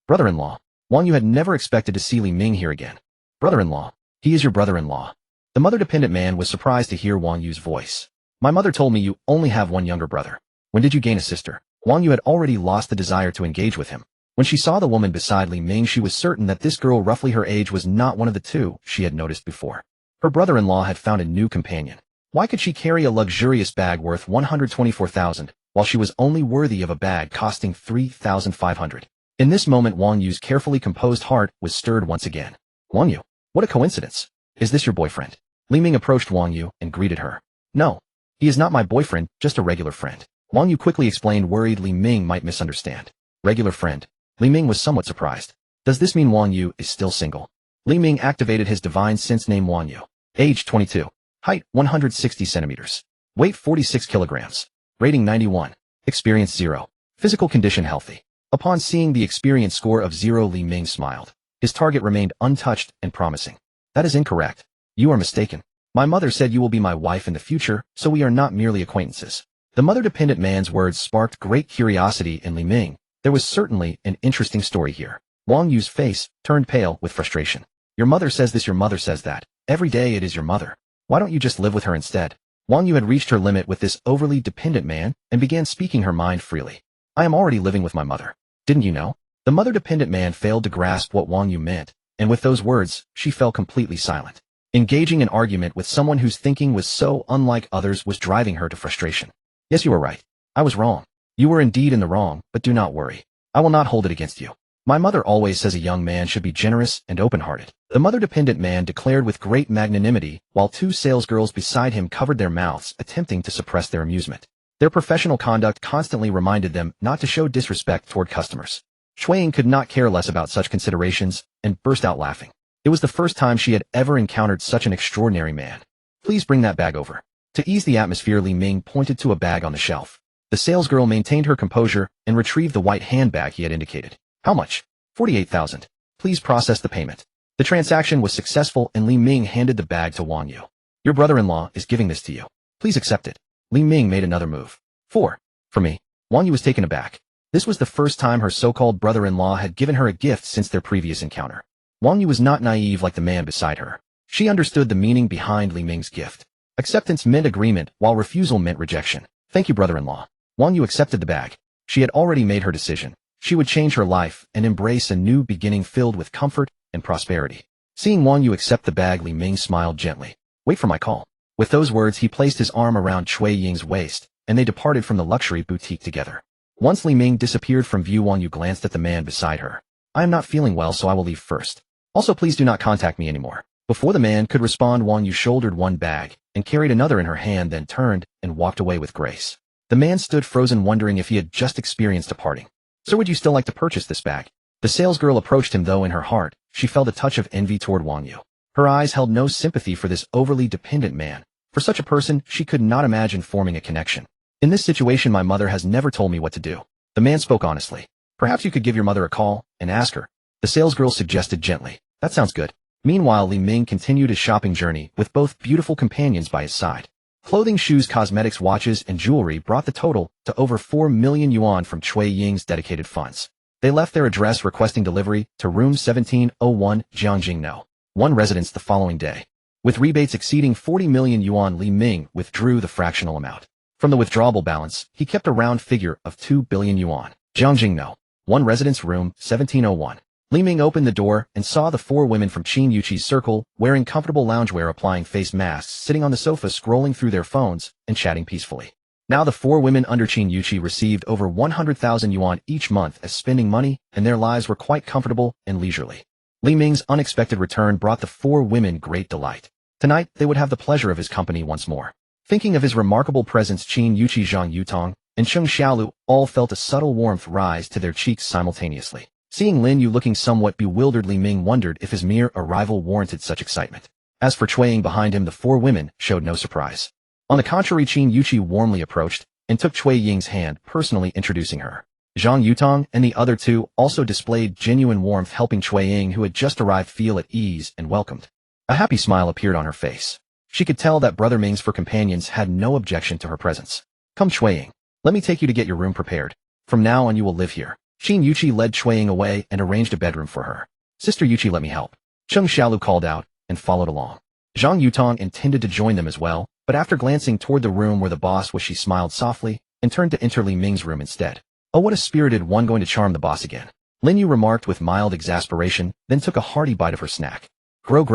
Brother-in-law. Wang Yu had never expected to see Li Ming here again. Brother-in-law. He is your brother-in-law. The mother-dependent man was surprised to hear Wang Yu's voice. My mother told me you only have one younger brother. When did you gain a sister? Wang Yu had already lost the desire to engage with him. When she saw the woman beside Li Ming, she was certain that this girl roughly her age was not one of the two she had noticed before. Her brother-in-law had found a new companion. Why could she carry a luxurious bag worth 124,000, while she was only worthy of a bag costing 3,500? In this moment, Wang Yu's carefully composed heart was stirred once again. Wang Yu, what a coincidence. Is this your boyfriend? Li Ming approached Wang Yu and greeted her. No. He is not my boyfriend, just a regular friend. Wang Yu quickly explained, worried Li Ming might misunderstand. Regular friend. Li Ming was somewhat surprised. Does this mean Wang Yu is still single? Li Ming activated his divine sense. Name Wang Yu. Age 22. Height 160 centimeters. Weight 46 kilograms. Rating 91. Experience 0. Physical condition healthy. Upon seeing the experience score of 0, Li Ming smiled. His target remained untouched and promising. That is incorrect. You are mistaken. My mother said you will be my wife in the future, so we are not merely acquaintances. The mother-dependent man's words sparked great curiosity in Li Ming. There was certainly an interesting story here. Wang Yu's face turned pale with frustration. Your mother says this, your mother says that. Every day it is your mother. Why don't you just live with her instead? Wang Yu had reached her limit with this overly dependent man and began speaking her mind freely. I am already living with my mother. Didn't you know? The mother-dependent man failed to grasp what Wang Yu meant, and with those words, she fell completely silent. Engaging in argument with someone whose thinking was so unlike others was driving her to frustration. Yes, you are right. I was wrong. You were indeed in the wrong, but do not worry. I will not hold it against you. My mother always says a young man should be generous and open-hearted. The mother-dependent man declared with great magnanimity, while two salesgirls beside him covered their mouths, attempting to suppress their amusement. Their professional conduct constantly reminded them not to show disrespect toward customers. Shui Ying could not care less about such considerations and burst out laughing. It was the first time she had ever encountered such an extraordinary man. Please bring that bag over. To ease the atmosphere, Li Ming pointed to a bag on the shelf. The salesgirl maintained her composure and retrieved the white handbag he had indicated. How much? 48,000. Please process the payment. The transaction was successful and Li Ming handed the bag to Wang Yu. Your brother-in-law is giving this to you. Please accept it. Li Ming made another move. 4. For me. Wang Yu was taken aback. This was the first time her so-called brother-in-law had given her a gift since their previous encounter. Wang Yu was not naive like the man beside her. She understood the meaning behind Li Ming's gift. Acceptance meant agreement, while refusal meant rejection. Thank you, brother-in-law. Wang Yu accepted the bag. She had already made her decision. She would change her life and embrace a new beginning filled with comfort and prosperity. Seeing Wang Yu accept the bag, Li Ming smiled gently. Wait for my call. With those words, he placed his arm around Cui Ying's waist, and they departed from the luxury boutique together. Once Li Ming disappeared from view, Wang Yu glanced at the man beside her. I am not feeling well, so I will leave first. Also, please do not contact me anymore. Before the man could respond, Wang Yu shouldered one bag and carried another in her hand, then turned and walked away with grace. The man stood frozen, wondering if he had just experienced a parting. Sir, would you still like to purchase this bag? The salesgirl approached him, though in her heart, she felt a touch of envy toward Wang Yu. Her eyes held no sympathy for this overly dependent man. For such a person, she could not imagine forming a connection. In this situation, my mother has never told me what to do. The man spoke honestly. Perhaps you could give your mother a call and ask her. The salesgirl suggested gently. That sounds good. Meanwhile, Li Ming continued his shopping journey with both beautiful companions by his side. Clothing, shoes, cosmetics, watches, and jewelry brought the total to over 4 million yuan from Cui Ying's dedicated funds. They left their address requesting delivery to room 1701 Jiangjing 1 residence the following day. With rebates exceeding 40 million yuan, Li Ming withdrew the fractional amount. From the withdrawable balance, he kept a round figure of 2 billion yuan. Jiangjing 1 residence room 1701. Li Ming opened the door and saw the 4 women from Qin Yuqi's circle, wearing comfortable loungewear, applying face masks, sitting on the sofa, scrolling through their phones, and chatting peacefully. Now the 4 women under Qin Yuqi received over 100,000 yuan each month as spending money, and their lives were quite comfortable and leisurely. Li Ming's unexpected return brought the 4 women great delight. Tonight, they would have the pleasure of his company once more. Thinking of his remarkable presence, Qin Yuqi, Zhang Yutong, and Cheng Xiaolu all felt a subtle warmth rise to their cheeks simultaneously. Seeing Lin Yu looking somewhat bewildered, Li Ming wondered if his mere arrival warranted such excitement. As for Cui Ying behind him, the 4 women showed no surprise. On the contrary, Qin Yuqi warmly approached and took Cui Ying's hand, personally introducing her. Zhang Yutong and the other 2 also displayed genuine warmth, helping Cui Ying, who had just arrived, feel at ease and welcomed. A happy smile appeared on her face. She could tell that Brother Ming's 4 companions had no objection to her presence. Come, Cui Ying. Let me take you to get your room prepared. From now on you will live here. Qin Yuqi led Cui Ying away and arranged a bedroom for her. Sister Yuqi, let me help. Cheng Xiaolu called out and followed along. Zhang Yutong intended to join them as well, but after glancing toward the room where the boss was, she smiled softly and turned to enter Li Ming's room instead. Oh, what a spirited one, going to charm the boss again. Lin Yu remarked with mild exasperation, then took a hearty bite of her snack. Grow.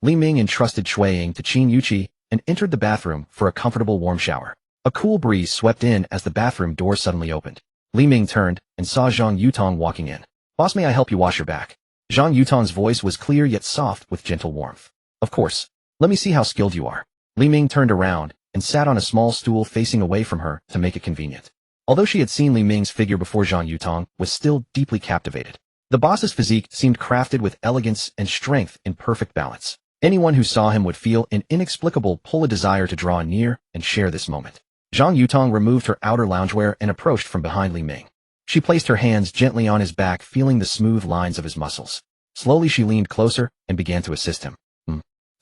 Li Ming entrusted Cui Ying to Qin Yuqi and entered the bathroom for a comfortable warm shower. A cool breeze swept in as the bathroom door suddenly opened. Li Ming turned and saw Zhang Yutong walking in. Boss, may I help you wash your back? Zhang Yutong's voice was clear yet soft with gentle warmth. Of course. Let me see how skilled you are. Li Ming turned around and sat on a small stool facing away from her to make it convenient. Although she had seen Li Ming's figure before, Zhang Yutong was still deeply captivated. The boss's physique seemed crafted with elegance and strength in perfect balance. Anyone who saw him would feel an inexplicable pull, a desire to draw near and share this moment. Zhang Yutong removed her outer loungewear and approached from behind Li Ming. She placed her hands gently on his back, feeling the smooth lines of his muscles. Slowly she leaned closer and began to assist him.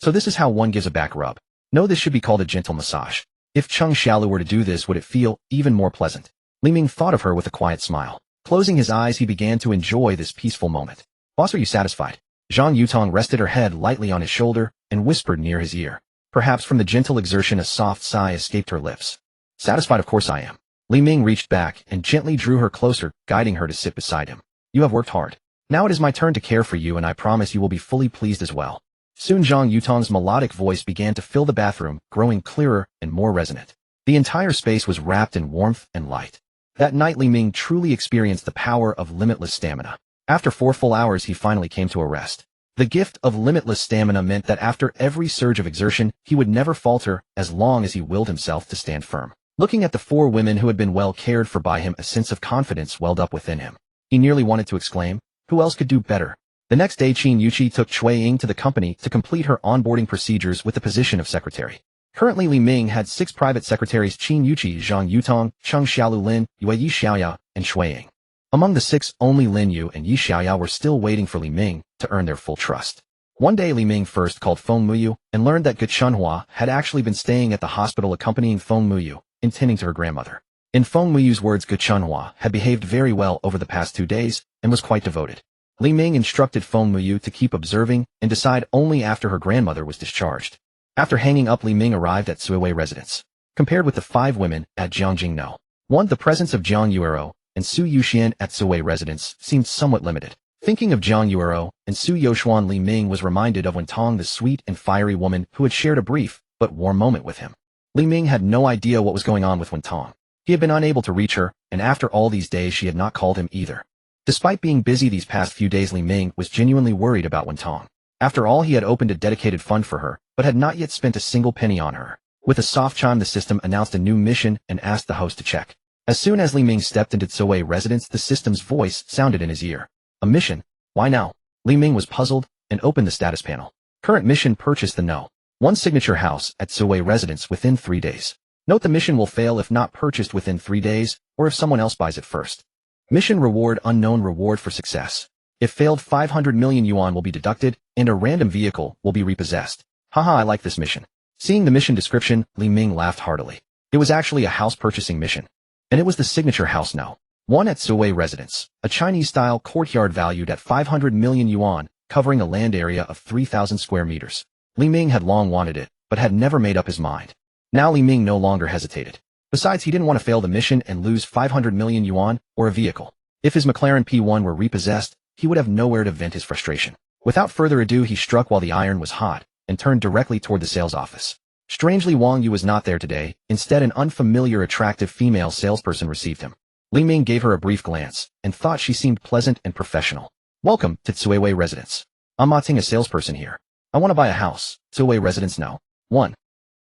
So this is how one gives a back rub. No, this should be called a gentle massage. If Cheng Xiaolu were to do this, would it feel even more pleasant? Li Ming thought of her with a quiet smile. Closing his eyes, he began to enjoy this peaceful moment. Boss, are you satisfied? Zhang Yutong rested her head lightly on his shoulder and whispered near his ear. Perhaps from the gentle exertion, a soft sigh escaped her lips. Satisfied, of course I am. Li Ming reached back and gently drew her closer, guiding her to sit beside him. You have worked hard. Now it is my turn to care for you, and I promise you will be fully pleased as well. Soon Zhang Yutong's melodic voice began to fill the bathroom, growing clearer and more resonant. The entire space was wrapped in warmth and light. That night, Li Ming truly experienced the power of limitless stamina. After 4 full hours, he finally came to a rest. The gift of limitless stamina meant that after every surge of exertion, he would never falter as long as he willed himself to stand firm. Looking at the 4 women who had been well cared for by him, a sense of confidence welled up within him. He nearly wanted to exclaim, who else could do better? The next day, Qin Yuqi took Cui Ying to the company to complete her onboarding procedures with the position of secretary. Currently Li Ming had 6 private secretaries: Qin Yuqi, Zhang Yutong, Cheng Xiaolu Lin, Yue Yi Xiaoya, and Shuiying. Among the 6, only Lin Yu and Yi Xiaoya were still waiting for Li Ming to earn their full trust. One day Li Ming first called Feng Muyu and learned that Ge Chunhua had actually been staying at the hospital accompanying Feng Muyu, intending to her grandmother. In Feng Muyu's words, Ge Chunhua had behaved very well over the past 2 days and was quite devoted. Li Ming instructed Feng Muyu to keep observing and decide only after her grandmother was discharged. After hanging up, Li Ming arrived at Suiwei residence. Compared with the 5 women at Jiangjingno, the presence of Jiang Yuero and Su Yuxian at Suiwei residence seemed somewhat limited. Thinking of Jiang Yuero and Su Youxuan, Li Ming was reminded of Wentong, the sweet and fiery woman who had shared a brief but warm moment with him. Li Ming had no idea what was going on with Wentong. He had been unable to reach her, and after all these days she had not called him either. Despite being busy these past few days, Li Ming was genuinely worried about Wentong. After all, he had opened a dedicated fund for her, but had not yet spent a single penny on her. With a soft chime, the system announced a new mission and asked the host to check. As soon as Li Ming stepped into Suiwei residence, the system's voice sounded in his ear. A mission? Why now? Li Ming was puzzled and opened the status panel. Current mission: purchase the No. 1 signature house at Suiwei residence within 3 days. Note: the mission will fail if not purchased within 3 days or if someone else buys it first. Mission reward: unknown reward for success. If failed, 500 million yuan will be deducted and a random vehicle will be repossessed. Haha, I like this mission. Seeing the mission description, Li Ming laughed heartily. It was actually a house purchasing mission. And it was the signature house No. 1 at Suiwei residence, a Chinese-style courtyard valued at 500 million yuan, covering a land area of 3,000 square meters. Li Ming had long wanted it, but had never made up his mind. Now Li Ming no longer hesitated. Besides, he didn't want to fail the mission and lose 500 million yuan or a vehicle. If his McLaren P1 were repossessed, he would have nowhere to vent his frustration. Without further ado, he struck while the iron was hot and turned directly toward the sales office. Strangely, Wang Yu was not there today. Instead, an unfamiliar, attractive female salesperson received him. Li Ming gave her a brief glance and thought she seemed pleasant and professional. Welcome to Suiwei residence. I'm Ma Ting, a salesperson here. I want to buy a house. Suiwei residence No. 1.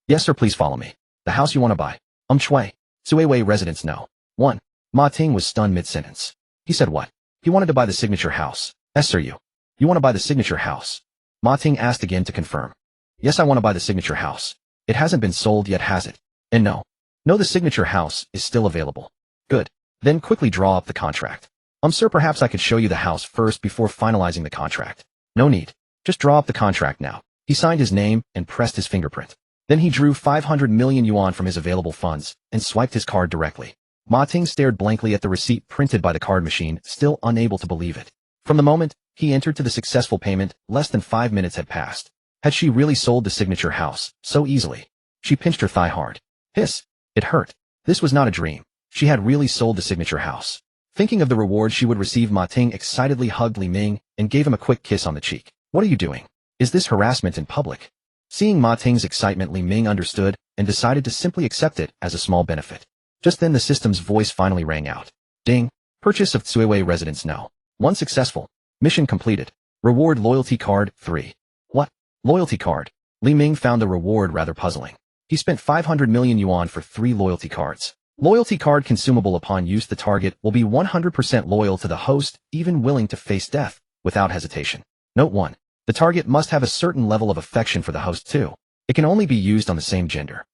Yes, sir, please follow me. The house you want to buy. Chui. Suiwei residence No. 1. Ma Ting was stunned mid-sentence. He said what? He wanted to buy the signature house. Yes, sir, you want to buy the signature house? Ma Ting asked again to confirm. Yes, I want to buy the signature house. It hasn't been sold yet, has it? And no, the signature house is still available. Good. Then quickly draw up the contract. Sir, perhaps I could show you the house first before finalizing the contract. No need. Just draw up the contract now. He signed his name and pressed his fingerprint. Then he drew 500 million yuan from his available funds and swiped his card directly. Ma Ting stared blankly at the receipt printed by the card machine, still unable to believe it. From the moment he entered to the successful payment, less than 5 minutes had passed. Had she really sold the signature house so easily? She pinched her thigh hard. Hiss. It hurt. This was not a dream. She had really sold the signature house. Thinking of the reward she would receive, Ma Ting excitedly hugged Li Ming and gave him a quick kiss on the cheek. What are you doing? Is this harassment in public? Seeing Ma Ting's excitement, Li Ming understood and decided to simply accept it as a small benefit. Just then the system's voice finally rang out. Ding. Purchase of Suiwei residence No. 1 successful. Mission completed. Reward: loyalty card 3. What? Loyalty card? Li Ming found the reward rather puzzling. He spent 500 million yuan for 3 loyalty cards. Loyalty card consumable upon use. The target will be 100% loyal to the host, even willing to face death without hesitation. Note 1. The target must have a certain level of affection for the host too. It can only be used on the same gender.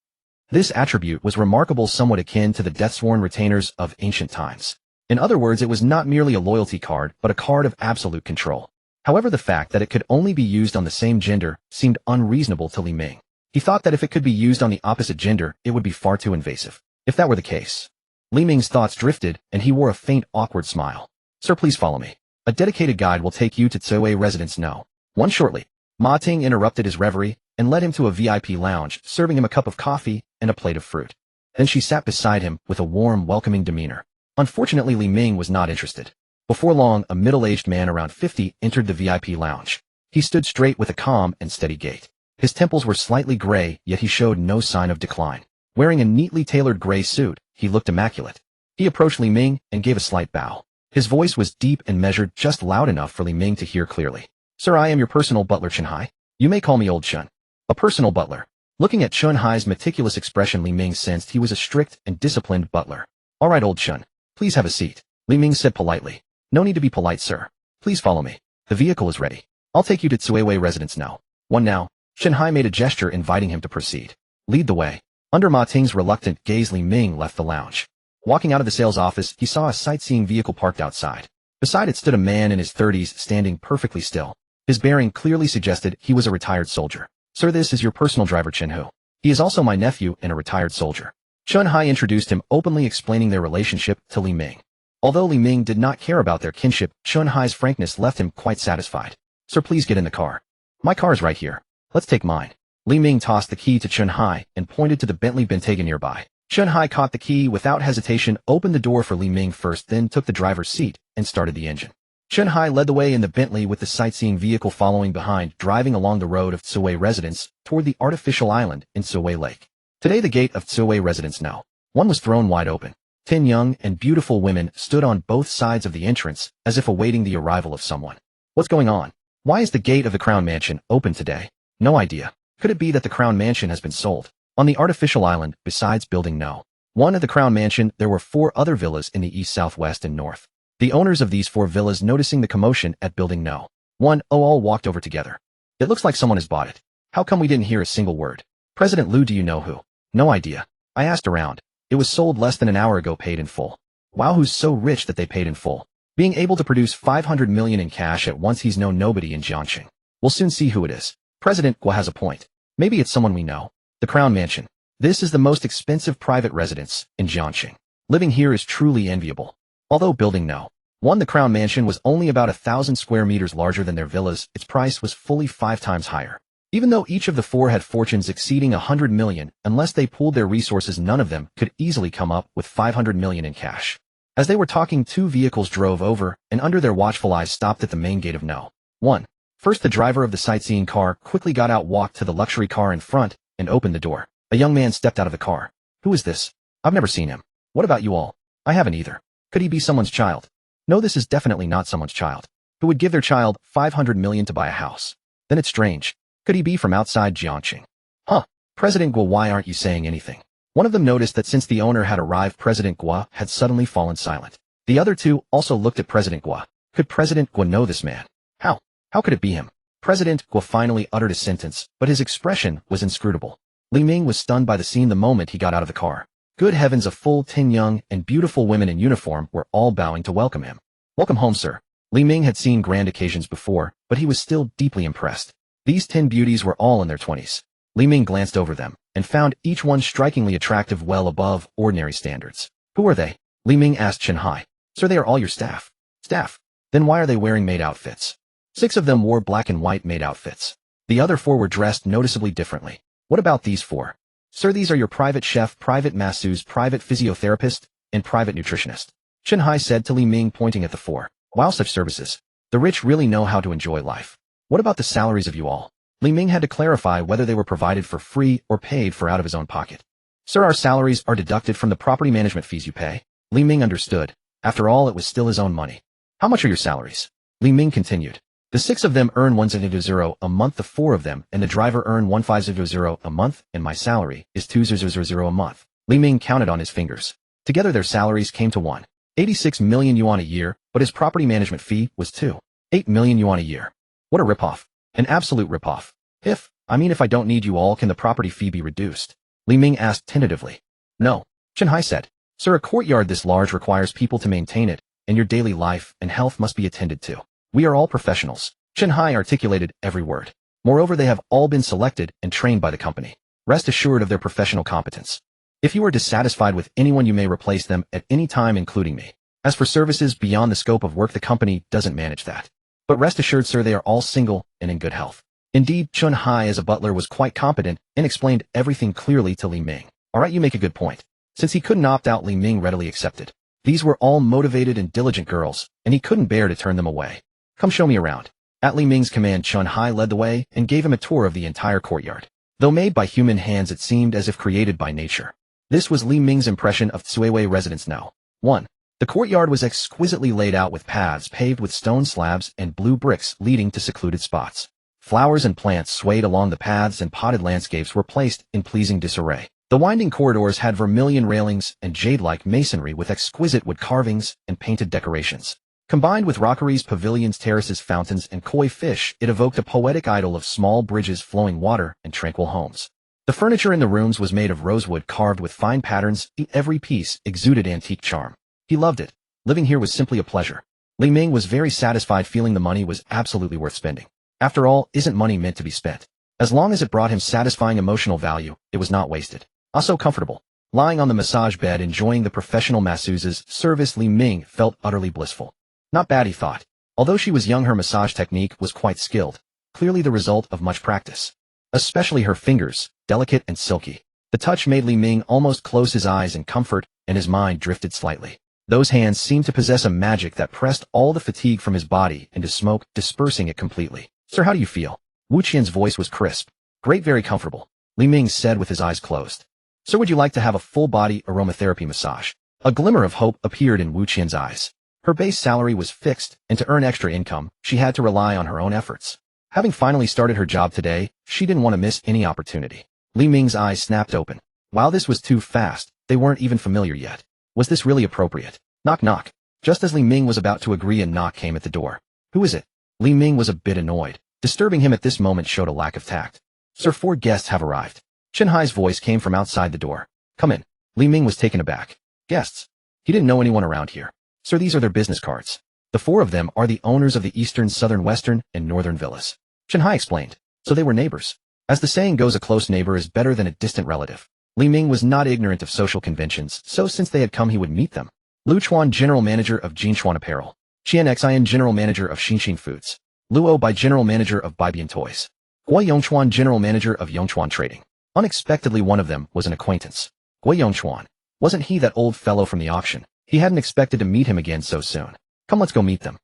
This attribute was remarkable, somewhat akin to the death-sworn retainers of ancient times. In other words, it was not merely a loyalty card, but a card of absolute control. However, the fact that it could only be used on the same gender seemed unreasonable to Li Ming. He thought that if it could be used on the opposite gender, it would be far too invasive. If that were the case, Li Ming's thoughts drifted and he wore a faint, awkward smile. Sir, please follow me. A dedicated guide will take you to Suiwei residence No. 1 shortly. Ma Ting interrupted his reverie and led him to a VIP lounge, serving him a cup of coffee and a plate of fruit. Then she sat beside him with a warm, welcoming demeanor. Unfortunately, Li Ming was not interested. Before long, a middle-aged man around 50 entered the VIP lounge. He stood straight with a calm and steady gait. His temples were slightly gray, yet he showed no sign of decline. Wearing a neatly tailored gray suit, he looked immaculate. He approached Li Ming and gave a slight bow. His voice was deep and measured, just loud enough for Li Ming to hear clearly. Sir, I am your personal butler, Chen Hai. You may call me Old Chen. A personal butler. Looking at Chen Hai's meticulous expression, Li Ming sensed he was a strict and disciplined butler. All right, Old Chen. Please have a seat. Li Ming said politely. No need to be polite, sir. Please follow me. The vehicle is ready. I'll take you to Suiwei residence No. 1 now. Chen Hai made a gesture inviting him to proceed. Lead the way. Under Ma Ting's reluctant gaze, Li Ming left the lounge. Walking out of the sales office, he saw a sightseeing vehicle parked outside. Beside it stood a man in his 30s standing perfectly still. His bearing clearly suggested he was a retired soldier. Sir, this is your personal driver Chen Hu. He is also my nephew and a retired soldier. Chen Hai introduced him, openly explaining their relationship to Li Ming. Although Li Ming did not care about their kinship, Chen Hai's frankness left him quite satisfied. Sir, please get in the car. My car is right here. Let's take mine. Li Ming tossed the key to Chen Hai and pointed to the Bentley Bentayga nearby. Chen Hai caught the key without hesitation, opened the door for Li Ming first, then took the driver's seat and started the engine. Chen Hai led the way in the Bentley with the sightseeing vehicle following behind, driving along the road of Tsuwei Residence toward the artificial island in Tsuwei Lake. Today the gate of Tsuwei Residence No. 1 was thrown wide open. 10 young and beautiful women stood on both sides of the entrance as if awaiting the arrival of someone. What's going on? Why is the gate of the Crown Mansion open today? No idea. Could it be that the Crown Mansion has been sold? On the artificial island, besides Building No. 1 of the Crown Mansion, there were 4 other villas in the east, southwest, and north. The owners of these 4 villas, noticing the commotion at Building No. 1, all walked over together. It looks like someone has bought it. How come we didn't hear a single word? President Liu, do you know who? No idea. I asked around. It was sold less than an hour ago, paid in full. Wow, who's so rich that they paid in full? Being able to produce 500 million in cash at once, he's known nobody in Jiangxing. We'll soon see who it is. President Guo has a point. Maybe it's someone we know. The Crown Mansion. This is the most expensive private residence in Jiangxing. Living here is truly enviable. Although Building No. 1, the Crown Mansion, was only about 1,000 square meters larger than their villas, its price was fully 5 times higher. Even though each of the 4 had fortunes exceeding 100 million, unless they pooled their resources, none of them could easily come up with 500 million in cash. As they were talking, 2 vehicles drove over, and under their watchful eyes stopped at the main gate of No. 1. First, the driver of the sightseeing car quickly got out, walked to the luxury car in front, and opened the door. A young man stepped out of the car. Who is this? I've never seen him. What about you all? I haven't either. Could he be someone's child? No, this is definitely not someone's child. Who would give their child 500 million to buy a house? Then it's strange. Could he be from outside Jiangxing? Huh. President Guo, why aren't you saying anything? One of them noticed that since the owner had arrived, President Guo had suddenly fallen silent. The other 2 also looked at President Guo. Could President Guo know this man? How? How could it be him? President Guo finally uttered a sentence, but his expression was inscrutable. Li Ming was stunned by the scene the moment he got out of the car. Good heavens, a full 10 young and beautiful women in uniform were all bowing to welcome him. Welcome home, sir. Li Ming had seen grand occasions before, but he was still deeply impressed. These 10 beauties were all in their 20s. Li Ming glanced over them and found each one strikingly attractive, well above ordinary standards. Who are they? Li Ming asked Chen Hai. Sir, they are all your staff. Staff? Then why are they wearing maid outfits? 6 of them wore black and white maid outfits. The other 4 were dressed noticeably differently. What about these 4? Sir, these are your private chef, private masseuse, private physiotherapist, and private nutritionist. Chen Hai said to Li Ming, pointing at the 4. Wow, such services. The rich really know how to enjoy life. What about the salaries of you all? Li Ming had to clarify whether they were provided for free or paid for out of his own pocket. Sir, our salaries are deducted from the property management fees you pay. Li Ming understood. After all, it was still his own money. How much are your salaries? Li Ming continued. The 6 of them earn 1,000 a month, the 4 of them and the driver earn 1,500 a month, and my salary is 2,000 a month. Li Ming counted on his fingers. Together their salaries came to 1.86 million yuan a year, but his property management fee was 2.8 million yuan a year. What a ripoff. An absolute ripoff. If I don't need you all, can the property fee be reduced? Li Ming asked tentatively. No. Chen Hai said. Sir, a courtyard this large requires people to maintain it, and your daily life and health must be attended to. We are all professionals. Chen Hai articulated every word. Moreover, they have all been selected and trained by the company. Rest assured of their professional competence. If you are dissatisfied with anyone, you may replace them at any time, including me. As for services beyond the scope of work, the company doesn't manage that. But rest assured, sir, they are all single and in good health. Indeed, Chen Hai as a butler was quite competent and explained everything clearly to Li Ming. All right, you make a good point. Since he couldn't opt out, Li Ming readily accepted. These were all motivated and diligent girls, and he couldn't bear to turn them away. Come show me around. At Li Ming's command, Chen Hai led the way and gave him a tour of the entire courtyard. Though made by human hands, it seemed as if created by nature. This was Li Ming's impression of Tsuwei Residence No. 1. The courtyard was exquisitely laid out with paths paved with stone slabs and blue bricks leading to secluded spots. Flowers and plants swayed along the paths, and potted landscapes were placed in pleasing disarray. The winding corridors had vermilion railings and jade-like masonry with exquisite wood carvings and painted decorations. Combined with rockeries, pavilions, terraces, fountains, and koi fish, it evoked a poetic idyll of small bridges, flowing water, and tranquil homes. The furniture in the rooms was made of rosewood carved with fine patterns, every piece exuded antique charm. He loved it. Living here was simply a pleasure. Li Ming was very satisfied, feeling the money was absolutely worth spending. After all, isn't money meant to be spent? As long as it brought him satisfying emotional value, it was not wasted. Also comfortable. Lying on the massage bed enjoying the professional masseuse's service, Li Ming felt utterly blissful. Not bad, he thought. Although she was young, her massage technique was quite skilled, clearly the result of much practice. Especially her fingers, delicate and silky. The touch made Li Ming almost close his eyes in comfort, and his mind drifted slightly. Those hands seemed to possess a magic that pressed all the fatigue from his body into smoke, dispersing it completely. Sir, how do you feel? Wu Qian's voice was crisp. Great, very comfortable, Li Ming said with his eyes closed. Sir, would you like to have a full-body aromatherapy massage? A glimmer of hope appeared in Wu Qian's eyes. Her base salary was fixed, and to earn extra income, she had to rely on her own efforts. Having finally started her job today, she didn't want to miss any opportunity. Li Ming's eyes snapped open. While this was too fast, they weren't even familiar yet. Was this really appropriate? Knock knock. Just as Li Ming was about to agree, a knock came at the door. Who is it? Li Ming was a bit annoyed. Disturbing him at this moment showed a lack of tact. Sir, 4 guests have arrived. Chen Hai's voice came from outside the door. Come in. Li Ming was taken aback. Guests? He didn't know anyone around here. Sir, these are their business cards. The 4 of them are the owners of the eastern, southern, western, and northern villas. Chen Hai explained. So they were neighbors. As the saying goes, a close neighbor is better than a distant relative. Li Ming was not ignorant of social conventions, so since they had come he would meet them. Lu Chuan, General Manager of Jinchuan Apparel. Qian Xian, General Manager of Xinxin Foods. Luo Bai, General Manager of Baibian Toys. Guo Yongchuan, General Manager of Yongchuan Trading. Unexpectedly, one of them was an acquaintance. Guo Yongchuan. Wasn't he that old fellow from the auction? He hadn't expected to meet him again so soon. Come, let's go meet them.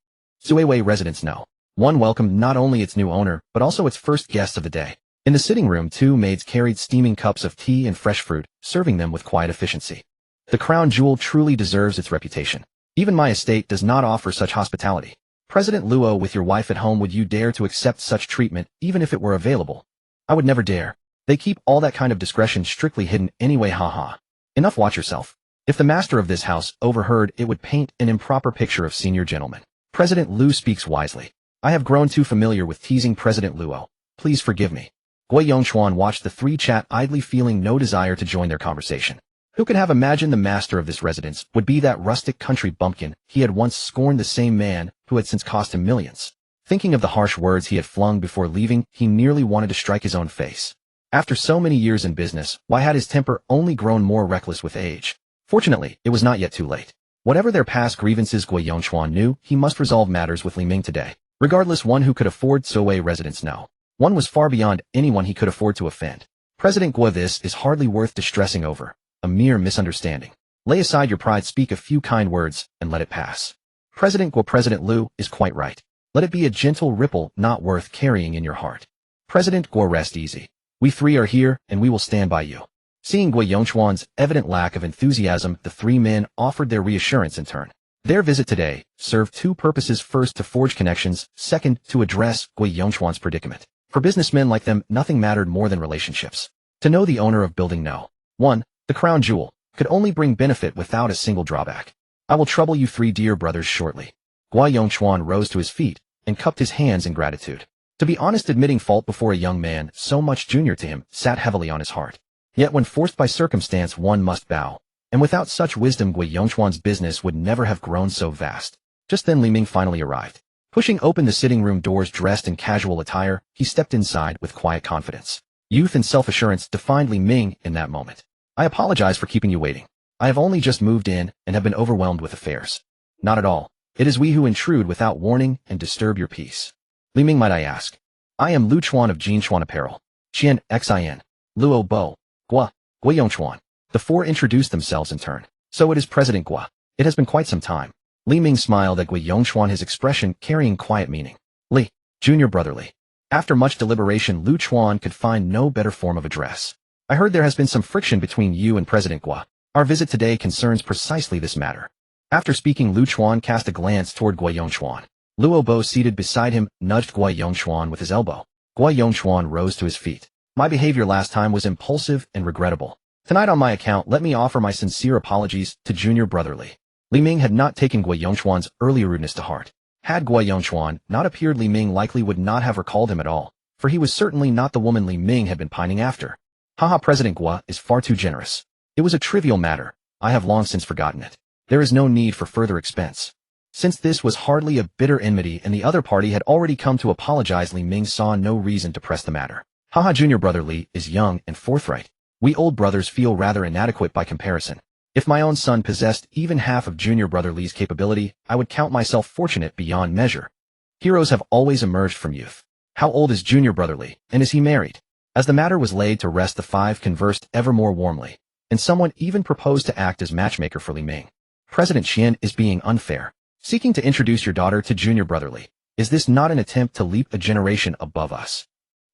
Suiwei Residence No. 1 welcomed not only its new owner, but also its first guest of the day. In the sitting room, 2 maids carried steaming cups of tea and fresh fruit, serving them with quiet efficiency. The crown jewel truly deserves its reputation. Even my estate does not offer such hospitality. President Luo, with your wife at home, would you dare to accept such treatment, even if it were available? I would never dare. They keep all that kind of discretion strictly hidden anyway, haha. Enough, watch yourself. If the master of this house overheard, it would paint an improper picture of senior gentlemen. President Lu speaks wisely. I have grown too familiar with teasing President Luo. Please forgive me. Guo Yongchuan watched the 3 chat, idly feeling no desire to join their conversation. Who could have imagined the master of this residence would be that rustic country bumpkin he had once scorned, the same man who had since cost him millions? Thinking of the harsh words he had flung before leaving, he nearly wanted to strike his own face. After so many years in business, why had his temper only grown more reckless with age? Fortunately, it was not yet too late. Whatever their past grievances, Guo Yongchuan knew he must resolve matters with Li Ming today. Regardless, one who could afford Suiwei Residence No. 1 was far beyond anyone he could afford to offend. President Guo, this is hardly worth distressing over. A mere misunderstanding. Lay aside your pride, speak a few kind words, and let it pass. President Guo, President Lu is quite right. Let it be a gentle ripple not worth carrying in your heart. President Guo, rest easy. We 3 are here, and we will stand by you. Seeing Guo Yongchuan's evident lack of enthusiasm, the 3 men offered their reassurance in turn. Their visit today served 2 purposes: first, to forge connections; second, to address Guo Yongchuan's predicament. For businessmen like them, nothing mattered more than relationships. To know the owner of Building No. 1, the crown jewel, could only bring benefit without a single drawback. I will trouble you 3 dear brothers shortly. Guo Yongchuan rose to his feet and cupped his hands in gratitude. To be honest, admitting fault before a young man so much junior to him sat heavily on his heart. Yet when forced by circumstance, one must bow. And without such wisdom, Guo Yongchuan's business would never have grown so vast. Just then Li Ming finally arrived. Pushing open the sitting room doors, dressed in casual attire, he stepped inside with quiet confidence. Youth and self-assurance defined Li Ming in that moment. I apologize for keeping you waiting. I have only just moved in and have been overwhelmed with affairs. Not at all. It is we who intrude without warning and disturb your peace. Li Ming, might I ask? I am Lu Chuan of Jinchuan Apparel. Qian Xin. Luo Bo. Guo Yongchuan. The 4 introduced themselves in turn. So it is President Guo. It has been quite some time. Li Ming smiled at Guo Yongchuan, his expression carrying quiet meaning. Li, junior brotherly. After much deliberation, Lu Chuan could find no better form of address. I heard there has been some friction between you and President Guo. Our visit today concerns precisely this matter. After speaking, Lu Chuan cast a glance toward Guo Yongchuan. Luo Bo, seated beside him, nudged Guo Yongchuan with his elbow. Guo Yongchuan rose to his feet. My behavior last time was impulsive and regrettable. Tonight, on my account, let me offer my sincere apologies to junior brotherly. Li Ming had not taken Guo Yongchuan's earlier rudeness to heart. Had Guo Yongchuan not appeared, Li Ming likely would not have recalled him at all, for he was certainly not the woman Li Ming had been pining after. Haha, President Gua is far too generous. It was a trivial matter. I have long since forgotten it. There is no need for further expense. Since this was hardly a bitter enmity and the other party had already come to apologize, Li Ming saw no reason to press the matter. Haha, junior brother Li is young and forthright. We old brothers feel rather inadequate by comparison. If my own son possessed even half of junior brother Li's capability, I would count myself fortunate beyond measure. Heroes have always emerged from youth. How old is junior brother Li, and is he married? As the matter was laid to rest, the five conversed ever more warmly, and someone even proposed to act as matchmaker for Li Ming. President Qian is being unfair. Seeking to introduce your daughter to junior brother Li. Is this not an attempt to leap a generation above us?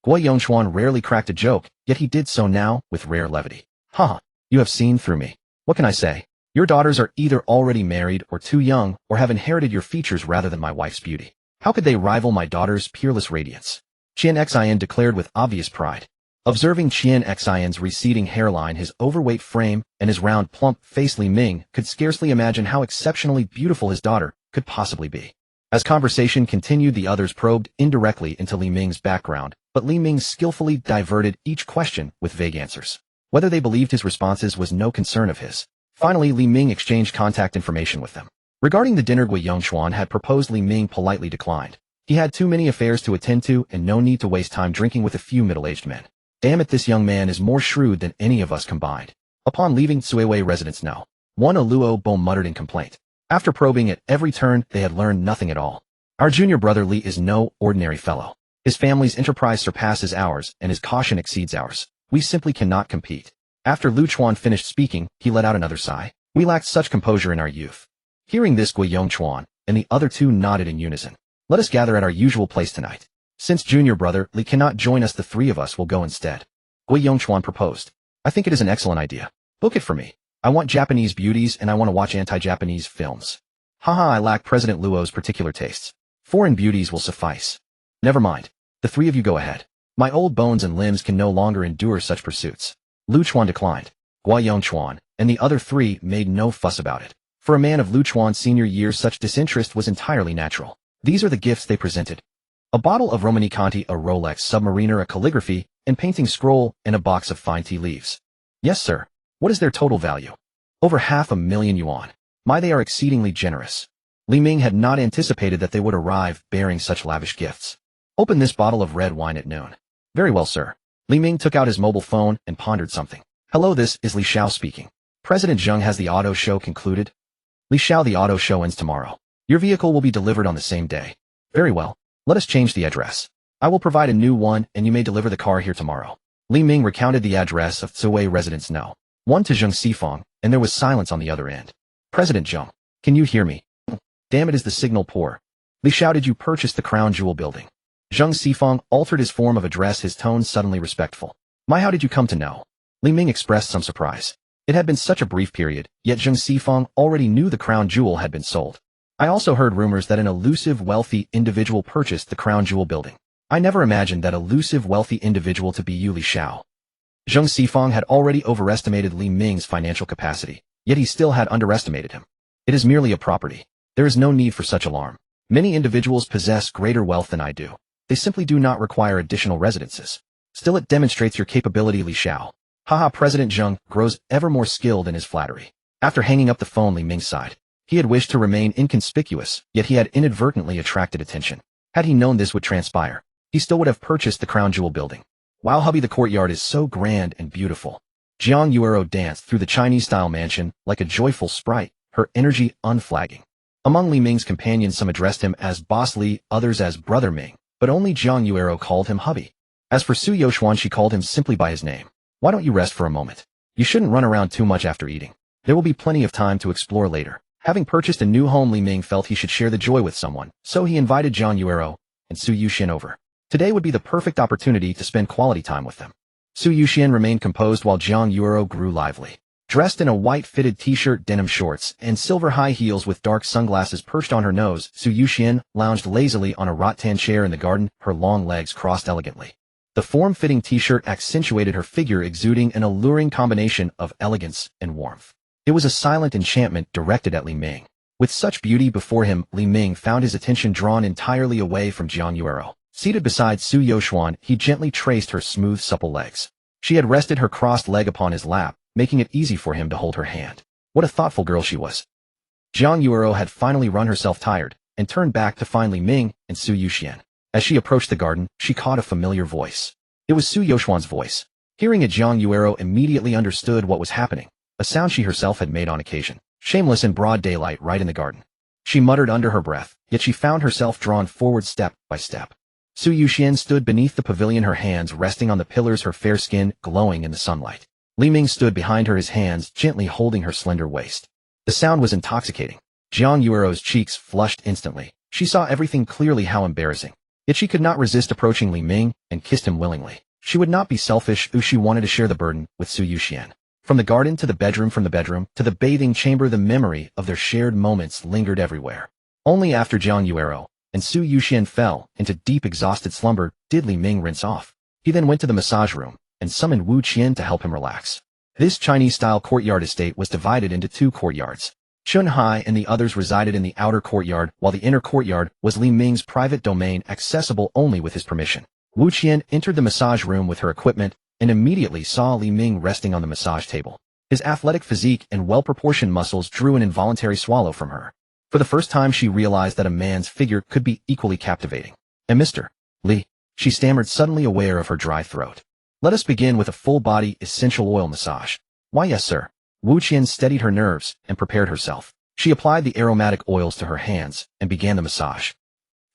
Guo Yongchuan rarely cracked a joke, yet he did so now with rare levity. Haha, you have seen through me. What can I say? Your daughters are either already married or too young, or have inherited your features rather than my wife's beauty. How could they rival my daughter's peerless radiance? Qian Xian declared with obvious pride. Observing Qian Xian's receding hairline, his overweight frame, and his round, plump face, Li Ming could scarcely imagine how exceptionally beautiful his daughter could possibly be. As conversation continued, the others probed indirectly into Li Ming's background, but Li Ming skillfully diverted each question with vague answers. Whether they believed his responses was no concern of his. Finally, Li Ming exchanged contact information with them. Regarding the dinner Guo Yongchuan had proposed, Li Ming politely declined. He had too many affairs to attend to and no need to waste time drinking with a few middle-aged men. Damn it, this young man is more shrewd than any of us combined. Upon leaving Tsuiwei residence now, one Luo Bo muttered in complaint. After probing at every turn, they had learned nothing at all. Our junior brother Li is no ordinary fellow. His family's enterprise surpasses ours and his caution exceeds ours. We simply cannot compete. After Lu Chuan finished speaking, he let out another sigh. We lacked such composure in our youth. Hearing this, Guo Yongchuan and the other two nodded in unison. Let us gather at our usual place tonight. Since junior brother Li cannot join us, the three of us will go instead. Guo Yongchuan proposed. I think it is an excellent idea. Book it for me. I want Japanese beauties and I want to watch anti-Japanese films. Haha, I lack President Luo's particular tastes. Foreign beauties will suffice. Never mind. The three of you go ahead. My old bones and limbs can no longer endure such pursuits. Lu Chuan declined. Guo Yongchuan and the other three made no fuss about it. For a man of Lu Chuan's senior years, such disinterest was entirely natural. These are the gifts they presented. A bottle of Romanée-Conti, a Rolex Submariner, a calligraphy and painting scroll, and a box of fine tea leaves. Yes, sir. What is their total value? Over 500,000 yuan. My, they are exceedingly generous. Li Ming had not anticipated that they would arrive bearing such lavish gifts. Open this bottle of red wine at noon. Very well, sir. Li Ming took out his mobile phone and pondered something. Hello, this is Li Xiao speaking. President Zheng, has the auto show concluded? Li Xiao, the auto show ends tomorrow. Your vehicle will be delivered on the same day. Very well. Let us change the address. I will provide a new one and you may deliver the car here tomorrow. Li Ming recounted the address of Tsuiwei residence No. 1 to Zheng Xifeng, and there was silence on the other end. President Zheng, can you hear me? Damn it, is the signal poor? Li Xiao, did you purchase the Crown Jewel building? Zheng Xifeng altered his form of address, his tone suddenly respectful. My, how did you come to know? Li Ming expressed some surprise. It had been such a brief period, yet Zheng Xifeng already knew the Crown Jewel had been sold. I also heard rumors that an elusive wealthy individual purchased the Crown Jewel building. I never imagined that elusive wealthy individual to be you, Li Xiao. Zheng Xifeng had already overestimated Li Ming's financial capacity, yet he still had underestimated him. It is merely a property. There is no need for such alarm. Many individuals possess greater wealth than I do. They simply do not require additional residences. Still, it demonstrates your capability, Li Xiao. Haha, President Zheng grows ever more skilled in his flattery. After hanging up the phone, Li Ming sighed. He had wished to remain inconspicuous, yet he had inadvertently attracted attention. Had he known this would transpire, he still would have purchased the Crown Jewel building. Wow, hubby, the courtyard is so grand and beautiful. Jiang Yuero danced through the Chinese-style mansion like a joyful sprite, her energy unflagging. Among Li Ming's companions, some addressed him as Boss Li, others as Brother Ming, but only Jiang Yuero called him hubby. As for Su Yoxuan, she called him simply by his name. Why don't you rest for a moment? You shouldn't run around too much after eating. There will be plenty of time to explore later. Having purchased a new home, Li Ming felt he should share the joy with someone, so he invited Jiang Yuero and Su Yuxian over. Today would be the perfect opportunity to spend quality time with them. Su Yuxian remained composed while Jiang Yuero grew lively. Dressed in a white fitted t-shirt, denim shorts, and silver high heels with dark sunglasses perched on her nose, Su Yuxian lounged lazily on a rattan chair in the garden, her long legs crossed elegantly. The form-fitting t-shirt accentuated her figure, exuding an alluring combination of elegance and warmth. It was a silent enchantment directed at Li Ming. With such beauty before him, Li Ming found his attention drawn entirely away from Jiang Yuero. Seated beside Su Yoxuan, he gently traced her smooth, supple legs. She had rested her crossed leg upon his lap, making it easy for him to hold her hand. What a thoughtful girl she was. Jiang Yuero had finally run herself tired, and turned back to find Li Ming and Su Yuxian. As she approached the garden, she caught a familiar voice. It was Su Youxuan's voice. Hearing it, Jiang Yuero immediately understood what was happening, a sound she herself had made on occasion. Shameless in broad daylight right in the garden. She muttered under her breath, yet she found herself drawn forward step by step. Su Yuxian stood beneath the pavilion, her hands resting on the pillars, her fair skin glowing in the sunlight. Li Ming stood behind her, his hands gently holding her slender waist. The sound was intoxicating. Jiang Yuero's cheeks flushed instantly. She saw everything clearly, how embarrassing. Yet she could not resist approaching Li Ming and kissed him willingly. She would not be selfish, she wanted to share the burden with Su Yuxian. From the garden to the bedroom, from the bedroom to the bathing chamber, the memory of their shared moments lingered everywhere. Only after Jiang Yuero and Su Yuxian fell into deep exhausted slumber did Li Ming rinse off. He then went to the massage room and summoned Wu Qian to help him relax. This Chinese-style courtyard estate was divided into two courtyards. Chun Hai and the others resided in the outer courtyard, while the inner courtyard was Li Ming's private domain, accessible only with his permission. Wu Qian entered the massage room with her equipment and immediately saw Li Ming resting on the massage table. His athletic physique and well-proportioned muscles drew an involuntary swallow from her. For the first time she realized that a man's figure could be equally captivating. And Mr. Li, she stammered, suddenly aware of her dry throat. Let us begin with a full-body essential oil massage. Why, yes, sir. Wu Qian steadied her nerves and prepared herself. She applied the aromatic oils to her hands and began the massage.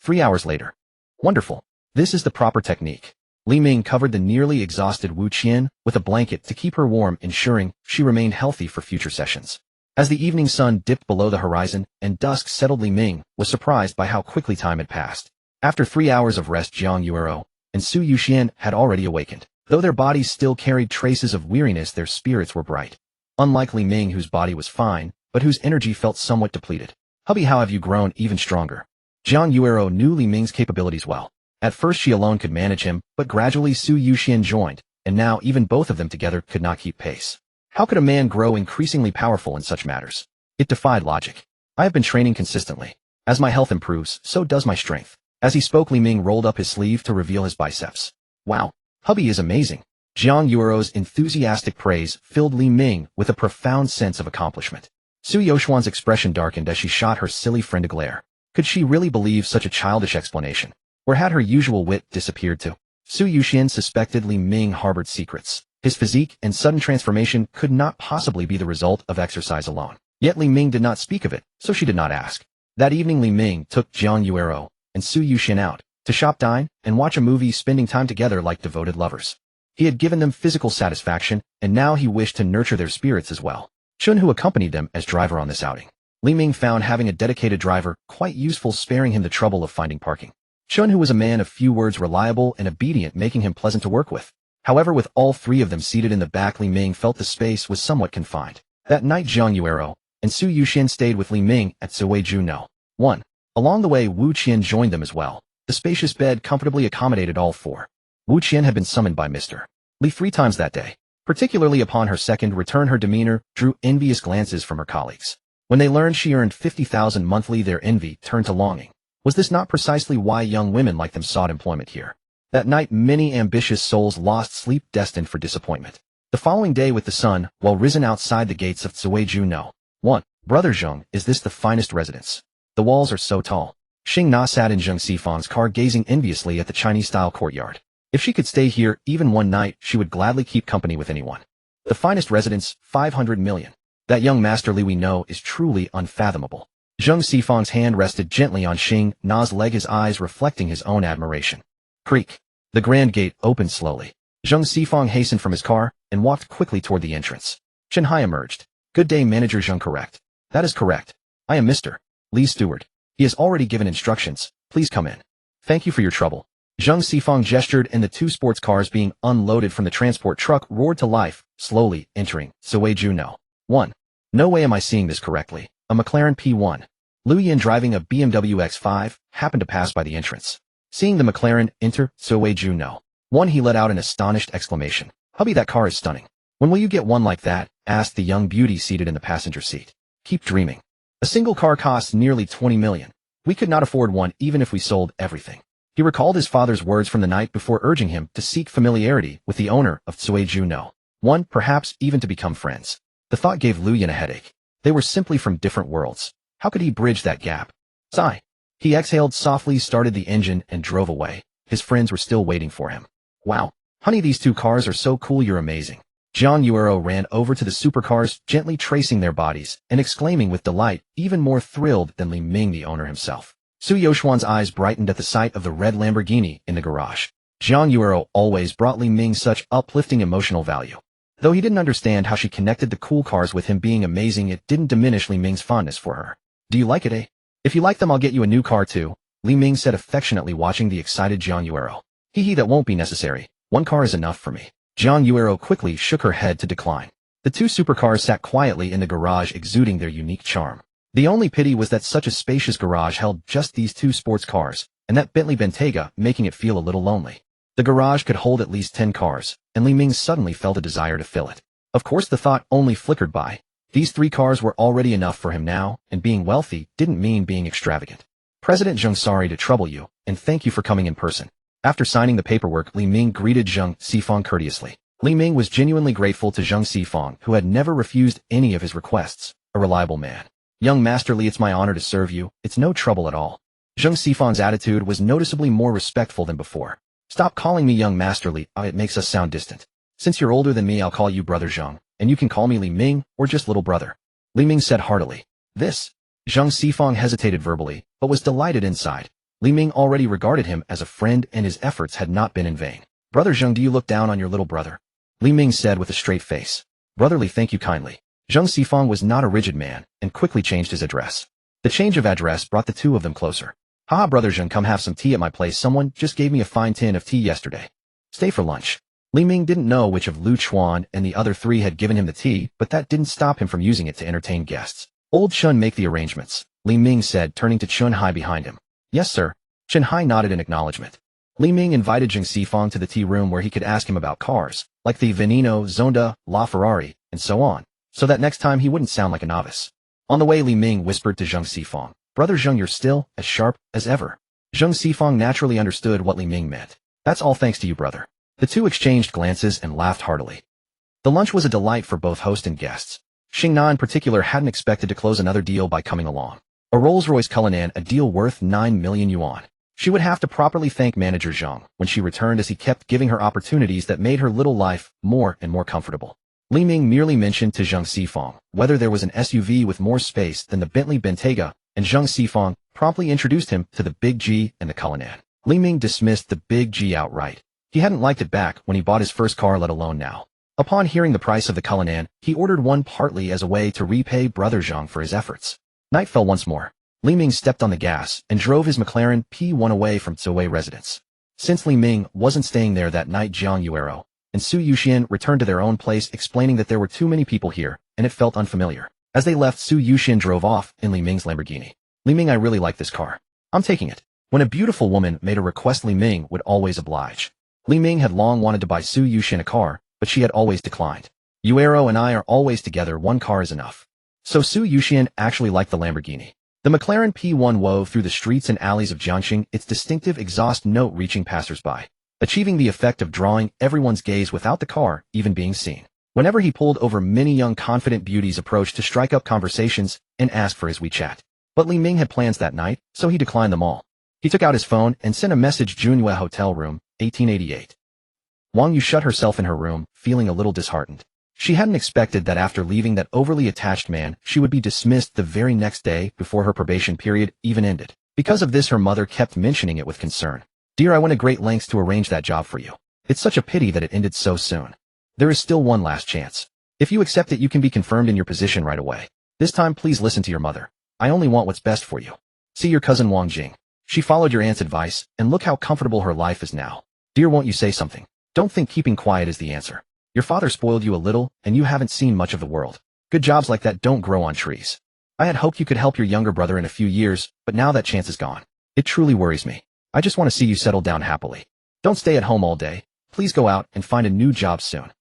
3 hours later. Wonderful. This is the proper technique. Li Ming covered the nearly exhausted Wu Qian with a blanket to keep her warm, ensuring she remained healthy for future sessions. As the evening sun dipped below the horizon and dusk settled, Li Ming was surprised by how quickly time had passed. After 3 hours of rest, Jiang Yuero and Su Yuxian had already awakened. Though their bodies still carried traces of weariness, their spirits were bright. Unlike Li Ming, whose body was fine, but whose energy felt somewhat depleted. Hubby, how have you grown even stronger? Jiang Yuero knew Li Ming's capabilities well. At first she alone could manage him, but gradually Su Yuxian joined, and now even both of them together could not keep pace. How could a man grow increasingly powerful in such matters? It defied logic. I have been training consistently. As my health improves, so does my strength. As he spoke, Li Ming rolled up his sleeve to reveal his biceps. Wow, hubby is amazing. Jiang Yuero's enthusiastic praise filled Li Ming with a profound sense of accomplishment. Su Youxuan's expression darkened as she shot her silly friend a glare. Could she really believe such a childish explanation? Or had her usual wit disappeared too? Su Yuxian suspected Li Ming harbored secrets. His physique and sudden transformation could not possibly be the result of exercise alone. Yet Li Ming did not speak of it, so she did not ask. That evening Li Ming took Jiang Yuero and Su Yuxian out to shop, dine, and watch a movie, spending time together like devoted lovers. He had given them physical satisfaction, and now he wished to nurture their spirits as well. Chun, who accompanied them as driver on this outing. Li Ming found having a dedicated driver quite useful, sparing him the trouble of finding parking. Chun, who was a man of few words, reliable and obedient, making him pleasant to work with. However, with all three of them seated in the back, Li Ming felt the space was somewhat confined. That night Jiang Yuero and Su Yuxian stayed with Li Ming at Sueju No. 1. Along the way, Wu Qian joined them as well. The spacious bed comfortably accommodated all four. Wu Qian had been summoned by Mr. Li 3 times that day. Particularly upon her second return, her demeanor drew envious glances from her colleagues. When they learned she earned 50,000 monthly, their envy turned to longing. Was this not precisely why young women like them sought employment here? That night many ambitious souls lost sleep, destined for disappointment. The following day, with the sun well risen outside the gates of Sueju No. 1. Brother Zheng, is this the finest residence? The walls are so tall. Xing Na sat in Zheng Xifang's car, gazing enviously at the Chinese-style courtyard. If she could stay here even one night, she would gladly keep company with anyone. The finest residence, 500 million. That young Master Li we know is truly unfathomable. Zheng Xifang's hand rested gently on Xing Na's leg, his eyes reflecting his own admiration. Creak. The grand gate opened slowly. Zheng Xifang hastened from his car and walked quickly toward the entrance. Chen Hai emerged. Good day, Manager Zheng. Correct. That is correct. I am Mr. Li's steward. He has already given instructions. Please come in. Thank you for your trouble. Zheng Xifang gestured, and the two sports cars being unloaded from the transport truck roared to life, slowly entering Sueju No. 1. No way am I seeing this correctly. A McLaren P1. Liu Yin, driving a BMW X5, happened to pass by the entrance. Seeing the McLaren enter Sueju No. 1, he let out an astonished exclamation. Hubby, that car is stunning. When will you get one like that? Asked the young beauty seated in the passenger seat. Keep dreaming. A single car costs nearly 20 million. We could not afford one even if we sold everything. He recalled his father's words from the night before urging him to seek familiarity with the owner of Tsueju no. One, perhaps even to become friends. The thought gave Liu Yan a headache. They were simply from different worlds. How could he bridge that gap? Sigh. He exhaled softly, started the engine, and drove away. His friends were still waiting for him. Wow. Honey, these two cars are so cool, you're amazing. Zhang Yuero ran over to the supercars, gently tracing their bodies, and exclaiming with delight, even more thrilled than Li Ming, the owner himself. Su Youxuan's eyes brightened at the sight of the red Lamborghini in the garage. Zhang Yuero always brought Li Ming such uplifting emotional value. Though he didn't understand how she connected the cool cars with him being amazing, it didn't diminish Li Ming's fondness for her. Do you like it, eh? If you like them, I'll get you a new car too, Li Ming said affectionately, watching the excited Zhang Yuero. Hee, that won't be necessary. One car is enough for me. Zhang Yuero quickly shook her head to decline. The two supercars sat quietly in the garage, exuding their unique charm. The only pity was that such a spacious garage held just these two sports cars, and that Bentley Bentayga, making it feel a little lonely. The garage could hold at least 10 cars, and Li Ming suddenly felt a desire to fill it. Of course, the thought only flickered by. These 3 cars were already enough for him now, and being wealthy didn't mean being extravagant. President Zheng, sorry to trouble you, and thank you for coming in person. After signing the paperwork, Li Ming greeted Zheng Sifang courteously. Li Ming was genuinely grateful to Zheng Sifang, who had never refused any of his requests. A reliable man. Young Master Li, it's my honor to serve you. It's no trouble at all. Zheng Sifang's attitude was noticeably more respectful than before. Stop calling me young Master Li, it makes us sound distant. Since you're older than me, I'll call you Brother Zheng, and you can call me Li Ming, or just little brother. Li Ming said heartily. This? Zheng Sifang hesitated verbally, but was delighted inside. Li Ming already regarded him as a friend, and his efforts had not been in vain. Brother Zheng, do you look down on your little brother? Li Ming said with a straight face. Brotherly, thank you kindly. Zheng Sifang was not a rigid man, and quickly changed his address. The change of address brought the two of them closer. Haha, Brother Zheng, come have some tea at my place. Someone just gave me a fine tin of tea yesterday. Stay for lunch. Li Ming didn't know which of Lu Chuan and the other 3 had given him the tea, but that didn't stop him from using it to entertain guests. Old Chun, make the arrangements, Li Ming said, turning to Chun Hai behind him. Yes, sir. Chun Hai nodded in acknowledgement. Li Ming invited Zheng Sifang to the tea room where he could ask him about cars, like the Veneno, Zonda, La Ferrari, and so on, so that next time he wouldn't sound like a novice. On the way, Li Ming whispered to Zheng Sifang, Brother Zheng, you're still as sharp as ever. Zheng Sifang naturally understood what Li Ming meant. That's all thanks to you, brother. The two exchanged glances and laughed heartily. The lunch was a delight for both host and guests. Xing Na in particular hadn't expected to close another deal by coming along. A Rolls-Royce Cullinan, a deal worth 9 million yuan. She would have to properly thank manager Zhang when she returned, as he kept giving her opportunities that made her little life more and more comfortable. Li Ming merely mentioned to Zheng Sifang whether there was an SUV with more space than the Bentley Bentayga, and Zheng Sifang promptly introduced him to the Big G and the Cullinan. Li Ming dismissed the Big G outright. He hadn't liked it back when he bought his first car, let alone now. Upon hearing the price of the Cullinan, he ordered one partly as a way to repay Brother Zhang for his efforts. Night fell once more. Li Ming stepped on the gas and drove his McLaren P1 away from Tsui residence. Since Li Ming wasn't staying there that night, Zhang Yuero and Su Yuxian returned to their own place, explaining that there were too many people here, and it felt unfamiliar. As they left, Su Yuxian drove off in Li Ming's Lamborghini. Li Ming, I really like this car. I'm taking it. When a beautiful woman made a request, Li Ming would always oblige. Li Ming had long wanted to buy Su Yuxian a car, but she had always declined. Yuero and I are always together, one car is enough. So Su Yuxian actually liked the Lamborghini. The McLaren P1 wove through the streets and alleys of Jiangxing, its distinctive exhaust note reaching passersby, achieving the effect of drawing everyone's gaze without the car even being seen. Whenever he pulled over, many young confident beauties approached to strike up conversations and ask for his WeChat. But Li Ming had plans that night, so he declined them all. He took out his phone and sent a message, Junyue Hotel Room, 1888. Wang Yu shut herself in her room, feeling a little disheartened. She hadn't expected that after leaving that overly attached man, she would be dismissed the very next day before her probation period even ended. Because of this, her mother kept mentioning it with concern. Dear, I went to great lengths to arrange that job for you. It's such a pity that it ended so soon. There is still one last chance. If you accept it, you can be confirmed in your position right away. This time, please listen to your mother. I only want what's best for you. See your cousin Wang Jing. She followed your aunt's advice, and look how comfortable her life is now. Dear, won't you say something? Don't think keeping quiet is the answer. Your father spoiled you a little, and you haven't seen much of the world. Good jobs like that don't grow on trees. I had hoped you could help your younger brother in a few years, but now that chance is gone. It truly worries me. I just want to see you settle down happily. Don't stay at home all day. Please go out and find a new job soon.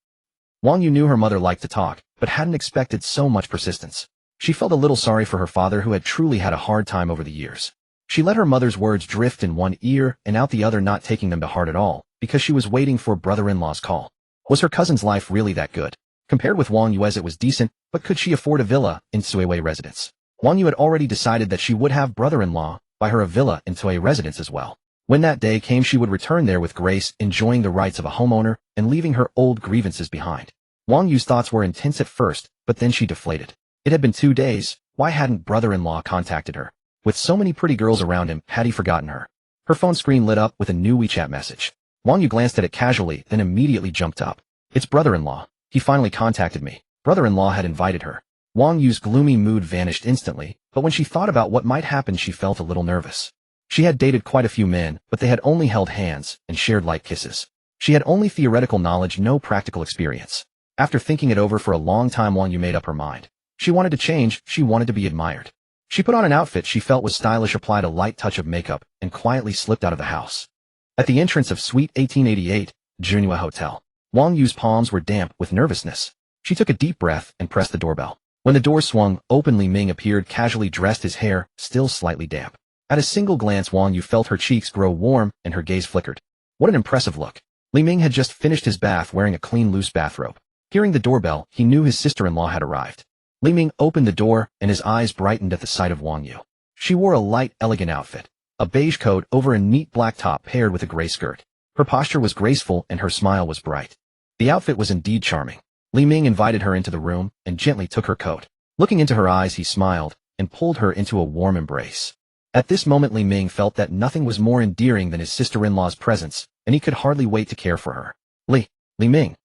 Wang Yu knew her mother liked to talk, but hadn't expected so much persistence. She felt a little sorry for her father, who had truly had a hard time over the years. She let her mother's words drift in one ear and out the other, not taking them to heart at all, because she was waiting for brother-in-law's call. Was her cousin's life really that good? Compared with Wang Yue's, it was decent, but could she afford a villa in Suiwei residence? Wang Yu had already decided that she would have brother-in-law buy her a villa in Suiwei residence as well. When that day came, she would return there with grace, enjoying the rights of a homeowner and leaving her old grievances behind. Wang Yu's thoughts were intense at first, but then she deflated. It had been 2 days. Why hadn't brother-in-law contacted her? With so many pretty girls around him, had he forgotten her? Her phone screen lit up with a new WeChat message. Wang Yu glanced at it casually, then immediately jumped up. It's brother-in-law. He finally contacted me. Brother-in-law had invited her. Wang Yu's gloomy mood vanished instantly, but when she thought about what might happen, she felt a little nervous. She had dated quite a few men, but they had only held hands and shared light kisses. She had only theoretical knowledge, no practical experience. After thinking it over for a long time, Wang Yu made up her mind. She wanted to change, she wanted to be admired. She put on an outfit she felt was stylish, applied a light touch of makeup, and quietly slipped out of the house. At the entrance of Suite 1888, Junhua Hotel, Wang Yu's palms were damp with nervousness. She took a deep breath and pressed the doorbell. When the door swung open, Li Ming appeared, casually dressed, his hair still slightly damp. At a single glance, Wang Yu felt her cheeks grow warm and her gaze flickered. What an impressive look. Li Ming had just finished his bath, wearing a clean, loose bathrobe. Hearing the doorbell, he knew his sister-in-law had arrived. Li Ming opened the door, and his eyes brightened at the sight of Wang Yu. She wore a light, elegant outfit, a beige coat over a neat black top paired with a gray skirt. Her posture was graceful and her smile was bright. The outfit was indeed charming. Li Ming invited her into the room and gently took her coat. Looking into her eyes, he smiled and pulled her into a warm embrace. At this moment, Li Ming felt that nothing was more endearing than his sister-in-law's presence, and he could hardly wait to care for her. Li Ming.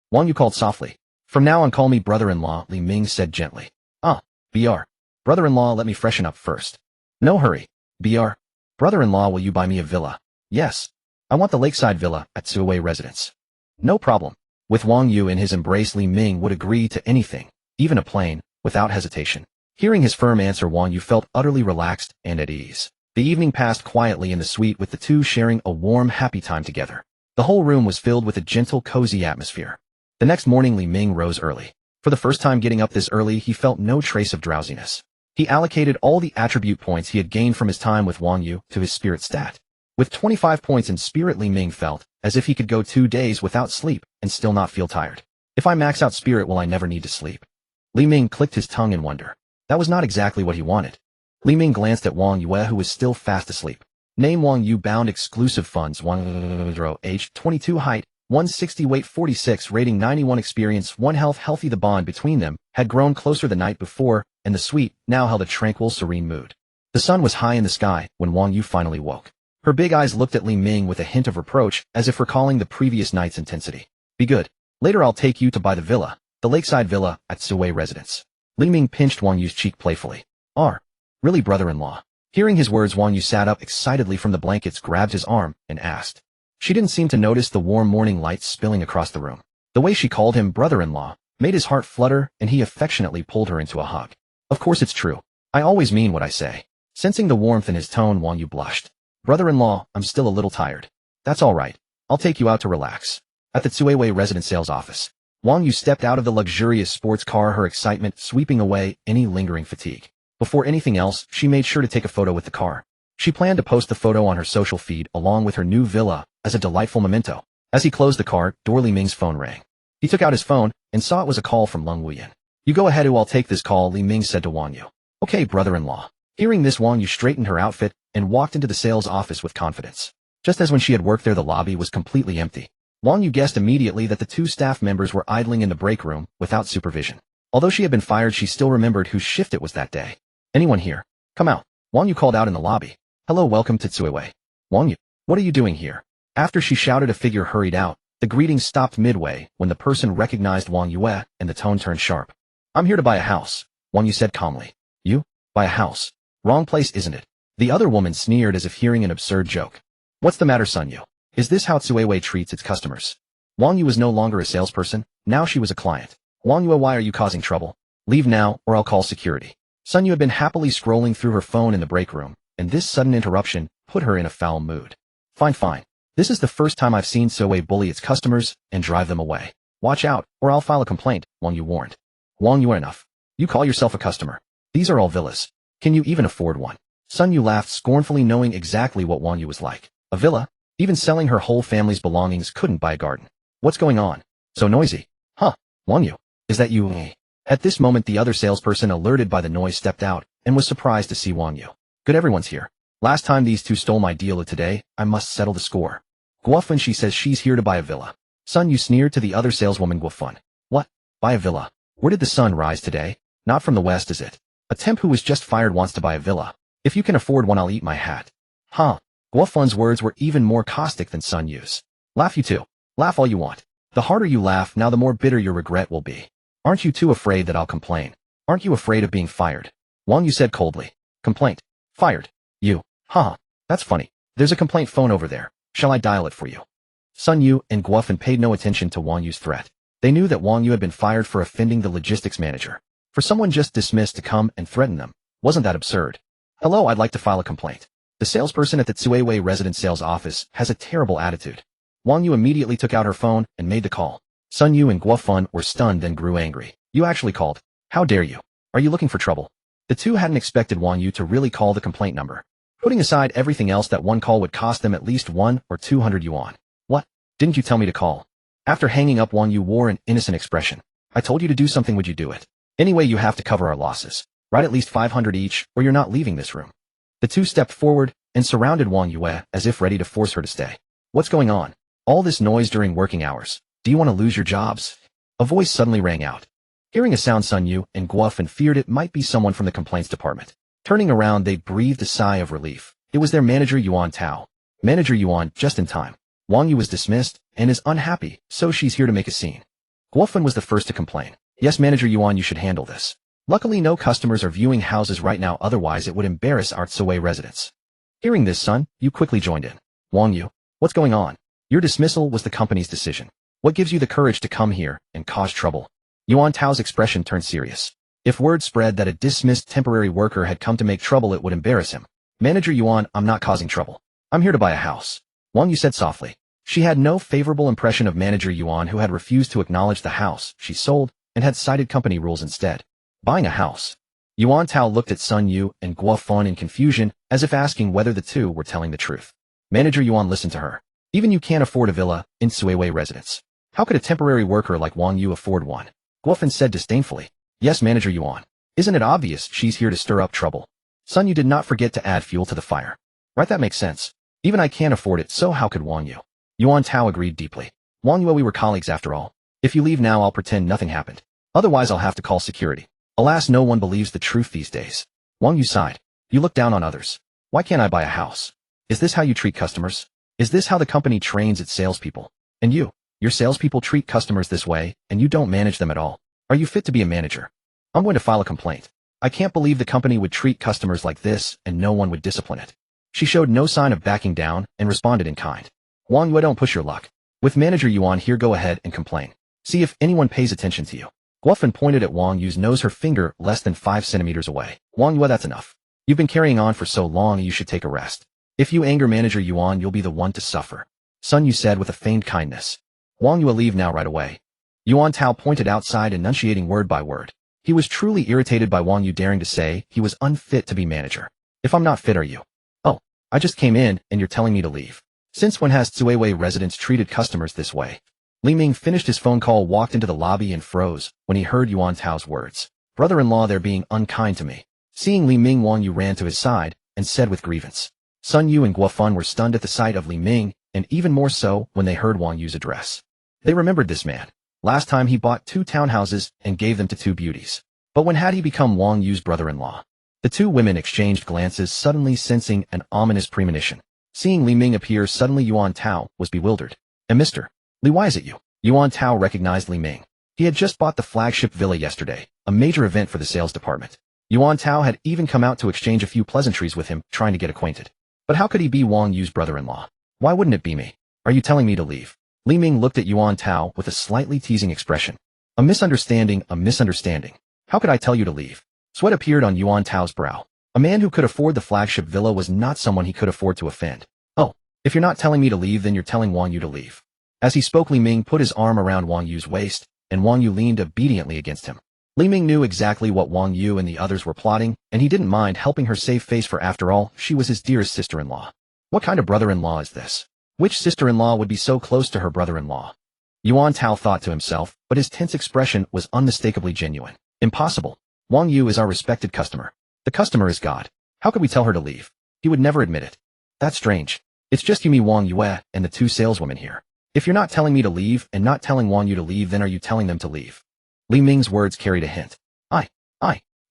Wang Yu called softly. From now on, call me brother-in-law, Li Ming said gently. Br. Brother-in-law, let me freshen up first. No hurry. Br. Brother-in-law, will you buy me a villa? Yes. I want the lakeside villa at Suiwei residence. No problem. With Wang Yu in his embrace, Li Ming would agree to anything, even a plane, without hesitation. Hearing his firm answer, Wang Yu felt utterly relaxed and at ease. The evening passed quietly in the suite, with the two sharing a warm, happy time together. The whole room was filled with a gentle, cozy atmosphere. The next morning, Li Ming rose early. For the first time getting up this early, he felt no trace of drowsiness. He allocated all the attribute points he had gained from his time with Wang Yu to his spirit stat. With 25 points in spirit, Li Ming felt as if he could go 2 days without sleep and still not feel tired. If I max out spirit, will I never need to sleep? Li Ming clicked his tongue in wonder. That was not exactly what he wanted. Li Ming glanced at Wang Yue, who was still fast asleep. Name: Wang Yu, bound exclusive funds, age 22, height 160, weight 46, rating 91, experience 1, health healthy. The bond between them had grown closer the night before, and the suite now held a tranquil, serene mood. The sun was high in the sky when Wang Yu finally woke. Her big eyes looked at Li Ming with a hint of reproach, as if recalling the previous night's intensity. Be good. Later I'll take you to buy the villa, the lakeside villa at Suiwei residence. Li Ming pinched Wang Yu's cheek playfully. Really, brother-in-law? Hearing his words, Wang Yu sat up excitedly from the blankets, grabbed his arm, and asked. She didn't seem to notice the warm morning light spilling across the room. The way she called him brother-in-law made his heart flutter, and he affectionately pulled her into a hug. Of course it's true. I always mean what I say. Sensing the warmth in his tone, Wang Yu blushed. Brother-in-law, I'm still a little tired. That's all right. I'll take you out to relax. At the Suiwei resident sales office, Wang Yu stepped out of the luxurious sports car, her excitement sweeping away any lingering fatigue. Before anything else, she made sure to take a photo with the car. She planned to post the photo on her social feed along with her new villa as a delightful memento. As he closed the car, Li Ming's phone rang. He took out his phone and saw it was a call from Leng Wuyan. You go ahead, I'll take this call, Li Ming said to Wang Yu. Okay, brother-in-law. Hearing this, Wang Yu straightened her outfit and walked into the sales office with confidence. Just as when she had worked there, the lobby was completely empty. Wang Yu guessed immediately that the 2 staff members were idling in the break room without supervision. Although she had been fired, she still remembered whose shift it was that day. Anyone here? Come out. Wang Yu called out in the lobby. Hello, welcome to Suiwei. Wang Yu, what are you doing here? After she shouted, a figure hurried out. The greeting stopped midway when the person recognized Wang Yue, and the tone turned sharp. I'm here to buy a house, Wang Yu said calmly. You? Buy a house? Wrong place, isn't it? The other woman sneered as if hearing an absurd joke. What's the matter, Sun Yu? Is this how Suiwei treats its customers? Wang Yu was no longer a salesperson, now she was a client. Wang Yu, why are you causing trouble? Leave now, or I'll call security. Sun Yu had been happily scrolling through her phone in the break room, and this sudden interruption put her in a foul mood. Fine. This is the first time I've seen Suiwei bully its customers and drive them away. Watch out, or I'll file a complaint, Wang Yu warned. Wang Yu, enough. You call yourself a customer. These are all villas. Can you even afford one? Sun Yu laughed scornfully, knowing exactly what Wang Yu was like. A villa? Even selling her whole family's belongings couldn't buy a garden. What's going on? So noisy. Huh, Wang Yu. Is that you? At this moment the other salesperson, alerted by the noise, stepped out and was surprised to see Wang Yu. Good, everyone's here. Last time these two stole my deal, today I must settle the score. Guofun, she says she's here to buy a villa. Sun Yu sneered to the other saleswoman. Guofun. What? Buy a villa? Where did the sun rise today? Not from the west, is it? A temp who was just fired wants to buy a villa. If you can afford one, I'll eat my hat. Huh. Guofun's words were even more caustic than Sun Yu's. Laugh, you two. Laugh all you want. The harder you laugh now, the more bitter your regret will be. Aren't you too afraid that I'll complain? Aren't you afraid of being fired? Wang Yu said coldly. Complaint. Fired. You. Haha. That's funny. There's a complaint phone over there. Shall I dial it for you? Sun Yu and Guofun paid no attention to Wang Yu's threat. They knew that Wang Yu had been fired for offending the logistics manager. For someone just dismissed to come and threaten them, wasn't that absurd? Hello, I'd like to file a complaint. The salesperson at the Tsuiwei residence sales office has a terrible attitude. Wang Yu immediately took out her phone and made the call. Sun Yu and Guofun were stunned, then grew angry. You actually called. How dare you? Are you looking for trouble? The two hadn't expected Wang Yu to really call the complaint number. Putting aside everything else, that one call would cost them at least 1 or 200 yuan. What? Didn't you tell me to call? After hanging up, Wang Yu wore an innocent expression. I told you to do something, would you do it? Anyway, you have to cover our losses. Write at least 500 each, or you're not leaving this room. The two stepped forward and surrounded Wang Yu as if ready to force her to stay. What's going on? All this noise during working hours. Do you want to lose your jobs? A voice suddenly rang out. Hearing a sound, Sun Yu and Guofun feared it might be someone from the complaints department. Turning around, they breathed a sigh of relief. It was their manager, Yuan Tao. Manager Yuan, just in time. Wang Yu was dismissed and is unhappy, so she's here to make a scene. Guofun was the first to complain. Yes, Manager Yuan, you should handle this. Luckily, no customers are viewing houses right now, otherwise it would embarrass our Tsuiwei residents. Hearing this, Sun Yu quickly joined in. Wang Yu, what's going on? Your dismissal was the company's decision. What gives you the courage to come here and cause trouble? Yuan Tao's expression turned serious. If word spread that a dismissed temporary worker had come to make trouble, it would embarrass him. Manager Yuan, I'm not causing trouble. I'm here to buy a house. Wang Yu said softly. She had no favorable impression of Manager Yuan, who had refused to acknowledge the house she sold and had cited company rules instead. Buying a house. Yuan Tao looked at Sun Yu and Guofun in confusion, as if asking whether the two were telling the truth. Manager Yuan listened to her. Even you can't afford a villa in Tsuiwei residence. How could a temporary worker like Wang Yu afford one? Guofun said disdainfully. Yes, Manager Yuan. Isn't it obvious she's here to stir up trouble? Sun Yu did not forget to add fuel to the fire. Right, that makes sense. Even I can't afford it, so how could Wang Yu? Yuan Tao agreed deeply. Wang Yu, we were colleagues after all. If you leave now, I'll pretend nothing happened. Otherwise, I'll have to call security. Alas, no one believes the truth these days. Wang Yu sighed. You look down on others. Why can't I buy a house? Is this how you treat customers? Is this how the company trains its salespeople? And you, your salespeople treat customers this way, and you don't manage them at all. Are you fit to be a manager? I'm going to file a complaint. I can't believe the company would treat customers like this and no one would discipline it. She showed no sign of backing down and responded in kind. Wang Yu, don't push your luck. With Manager Yuan here, go ahead and complain. See if anyone pays attention to you. Guofun pointed at Wang Yu's nose, her finger less than 5 centimeters away. Wang Yu, that's enough. You've been carrying on for so long, you should take a rest. If you anger Manager Yuan, you'll be the one to suffer. Sun Yu said with a feigned kindness. Wang Yu, leave now, right away. Yuan Tao pointed outside, enunciating word by word. He was truly irritated by Wang Yu daring to say he was unfit to be manager. If I'm not fit, are you? Oh, I just came in and you're telling me to leave. Since when has Tsuiwei residents treated customers this way? Li Ming finished his phone call, walked into the lobby and froze when he heard Yuan Tao's words. Brother-in-law, they're being unkind to me. Seeing Li Ming, Wang Yu ran to his side and said with grievance. Sun Yu and Guofun were stunned at the sight of Li Ming, and even more so when they heard Wang Yu's address. They remembered this man. Last time he bought 2 townhouses and gave them to 2 beauties. But when had he become Wang Yu's brother-in-law? The 2 women exchanged glances, suddenly sensing an ominous premonition. Seeing Li Ming appear suddenly, Yuan Tao was bewildered. And Mr. Li, why is it you? Yuan Tao recognized Li Ming. He had just bought the flagship villa yesterday, a major event for the sales department. Yuan Tao had even come out to exchange a few pleasantries with him, trying to get acquainted. But how could he be Wang Yu's brother-in-law? Why wouldn't it be me? Are you telling me to leave? Li Ming looked at Yuan Tao with a slightly teasing expression. A misunderstanding, a misunderstanding. How could I tell you to leave? Sweat appeared on Yuan Tao's brow. A man who could afford the flagship villa was not someone he could afford to offend. Oh, if you're not telling me to leave, then you're telling Wang Yu to leave. As he spoke, Li Ming put his arm around Wang Yu's waist, and Wang Yu leaned obediently against him. Li Ming knew exactly what Wang Yu and the others were plotting, and he didn't mind helping her save face, for after all, she was his dearest sister-in-law. What kind of brother-in-law is this? Which sister-in-law would be so close to her brother-in-law? Yuan Tao thought to himself, but his tense expression was unmistakably genuine. Impossible. Wang Yu is our respected customer. The customer is God. How could we tell her to leave? He would never admit it. That's strange. It's just you, me, Wang Yue, and the two saleswomen here. If you're not telling me to leave and not telling Wang Yu to leave, then are you telling them to leave? Li Ming's words carried a hint.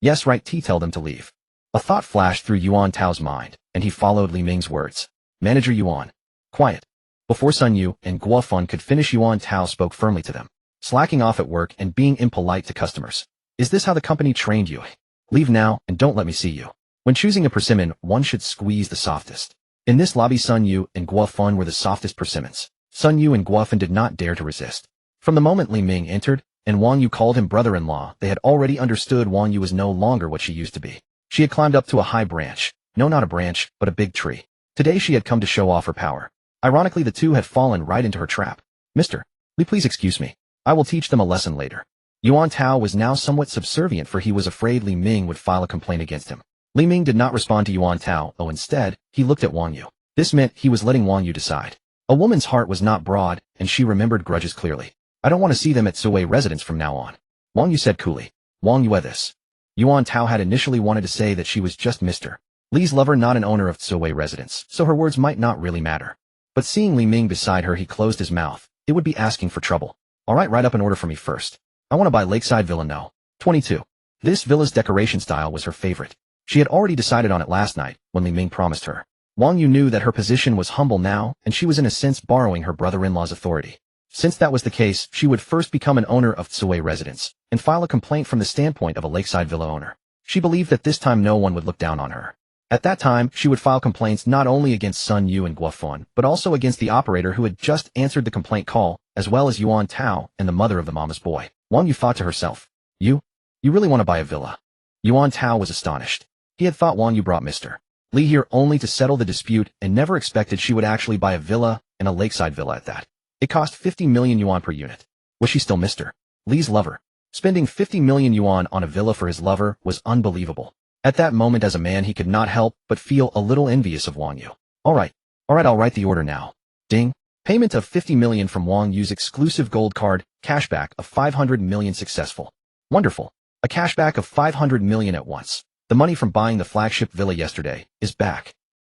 Yes, right, tell them to leave. A thought flashed through Yuan Tao's mind, and he followed Li Ming's words. Manager Yuan. Quiet. Before Sun Yu and Guo Fun could finish, Yuan Tao spoke firmly to them. Slacking off at work and being impolite to customers. Is this how the company trained you? Leave now and don't let me see you. When choosing a persimmon, one should squeeze the softest. In this lobby, Sun Yu and Guo Fun were the softest persimmons. Sun Yu and Guo Fun did not dare to resist. From the moment Li Ming entered, and Wang Yu called him brother-in-law, they had already understood Wang Yu was no longer what she used to be. She had climbed up to a high branch. No, not a branch, but a big tree. Today she had come to show off her power. Ironically, the two had fallen right into her trap. Mr. Li, please excuse me. I will teach them a lesson later. Yuan Tao was now somewhat subservient, for he was afraid Li Ming would file a complaint against him. Li Ming did not respond to Yuan Tao, though instead, he looked at Wang Yu. This meant he was letting Wang Yu decide. A woman's heart was not broad, and she remembered grudges clearly. I don't want to see them at Suwei residence from now on. Wang Yu said coolly. Wang Yu this. Yuan Tao had initially wanted to say that she was just Mr. Li's lover, not an owner of Suwei residence, so her words might not really matter. But seeing Li Ming beside her, he closed his mouth. It would be asking for trouble. Alright, write up an order for me first. I want to buy Lakeside Villa No. 22. This villa's decoration style was her favorite. She had already decided on it last night, when Li Ming promised her. Wang Yu knew that her position was humble now, and she was in a sense borrowing her brother-in-law's authority. Since that was the case, she would first become an owner of Suwei residence, and file a complaint from the standpoint of a Lakeside Villa owner. She believed that this time no one would look down on her. At that time, she would file complaints not only against Sun Yu and Guo Fun, but also against the operator who had just answered the complaint call, as well as Yuan Tao and the mother of the mama's boy. Wang Yu thought to herself, You really want to buy a villa? Yuan Tao was astonished. He had thought Wang Yu brought Mr. Li here only to settle the dispute and never expected she would actually buy a villa, and a lakeside villa at that. It cost 50 million yuan per unit. Was she still Mr. Li's lover? Spending 50 million yuan on a villa for his lover was unbelievable. At that moment, as a man, he could not help but feel a little envious of Wang Yu. Alright, I'll write the order now. Ding. Payment of 50 million from Wang Yu's exclusive gold card, cashback of 500 million successful. Wonderful. A cashback of 500 million at once. The money from buying the flagship villa yesterday is back.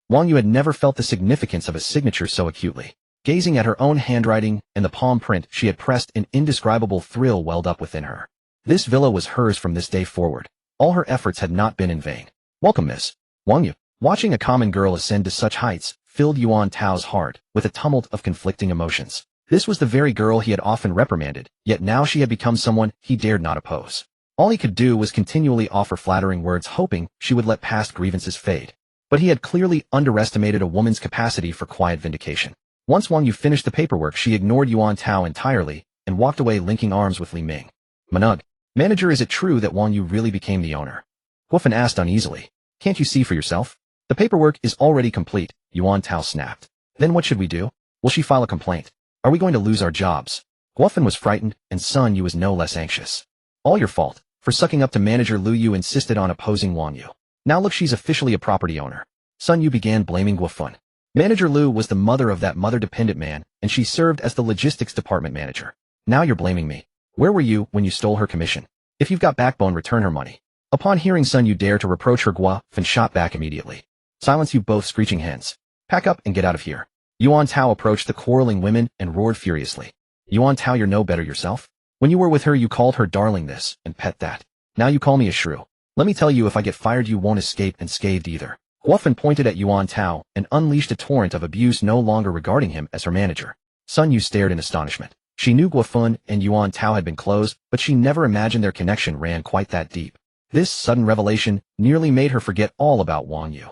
Wang Yu had never felt the significance of a signature so acutely. Gazing at her own handwriting and the palm print she had pressed, an indescribable thrill welled up within her. This villa was hers from this day forward. All her efforts had not been in vain. Welcome, Miss Wang Yu. Watching a common girl ascend to such heights filled Yuan Tao's heart with a tumult of conflicting emotions. This was the very girl he had often reprimanded, yet now she had become someone he dared not oppose. All he could do was continually offer flattering words, hoping she would let past grievances fade. But he had clearly underestimated a woman's capacity for quiet vindication. Once Wang Yu finished the paperwork, she ignored Yuan Tao entirely and walked away, linking arms with Li Ming. Manug. Manager, is it true that Wang Yu really became the owner? Guo Fun asked uneasily. Can't you see for yourself? The paperwork is already complete, Yuan Tao snapped. Then what should we do? Will she file a complaint? Are we going to lose our jobs? Guo Fun was frightened, and Sun Yu was no less anxious. All your fault. For sucking up to manager Lu Yu insisted on opposing Wang Yu. Now look, she's officially a property owner. Sun Yu began blaming Guo Fun. Manager Lu was the mother of that mother-dependent man, and she served as the logistics department manager. Now you're blaming me. Where were you when you stole her commission? If you've got backbone, return her money. Upon hearing Sun Yu dare to reproach her, Guo Fun shot back immediately. Silence, you both screeching hens. Pack up and get out of here. Yuan Tao approached the quarreling women and roared furiously. Yuan Tao, you're no better yourself? When you were with her, you called her darling this, and pet that. Now you call me a shrew. Let me tell you, if I get fired, you won't escape unscathed either. Guo Fun pointed at Yuan Tao and unleashed a torrent of abuse, no longer regarding him as her manager. Sun Yu stared in astonishment. She knew Guo Fun and Yuan Tao had been close, but she never imagined their connection ran quite that deep. This sudden revelation nearly made her forget all about Wang Yu.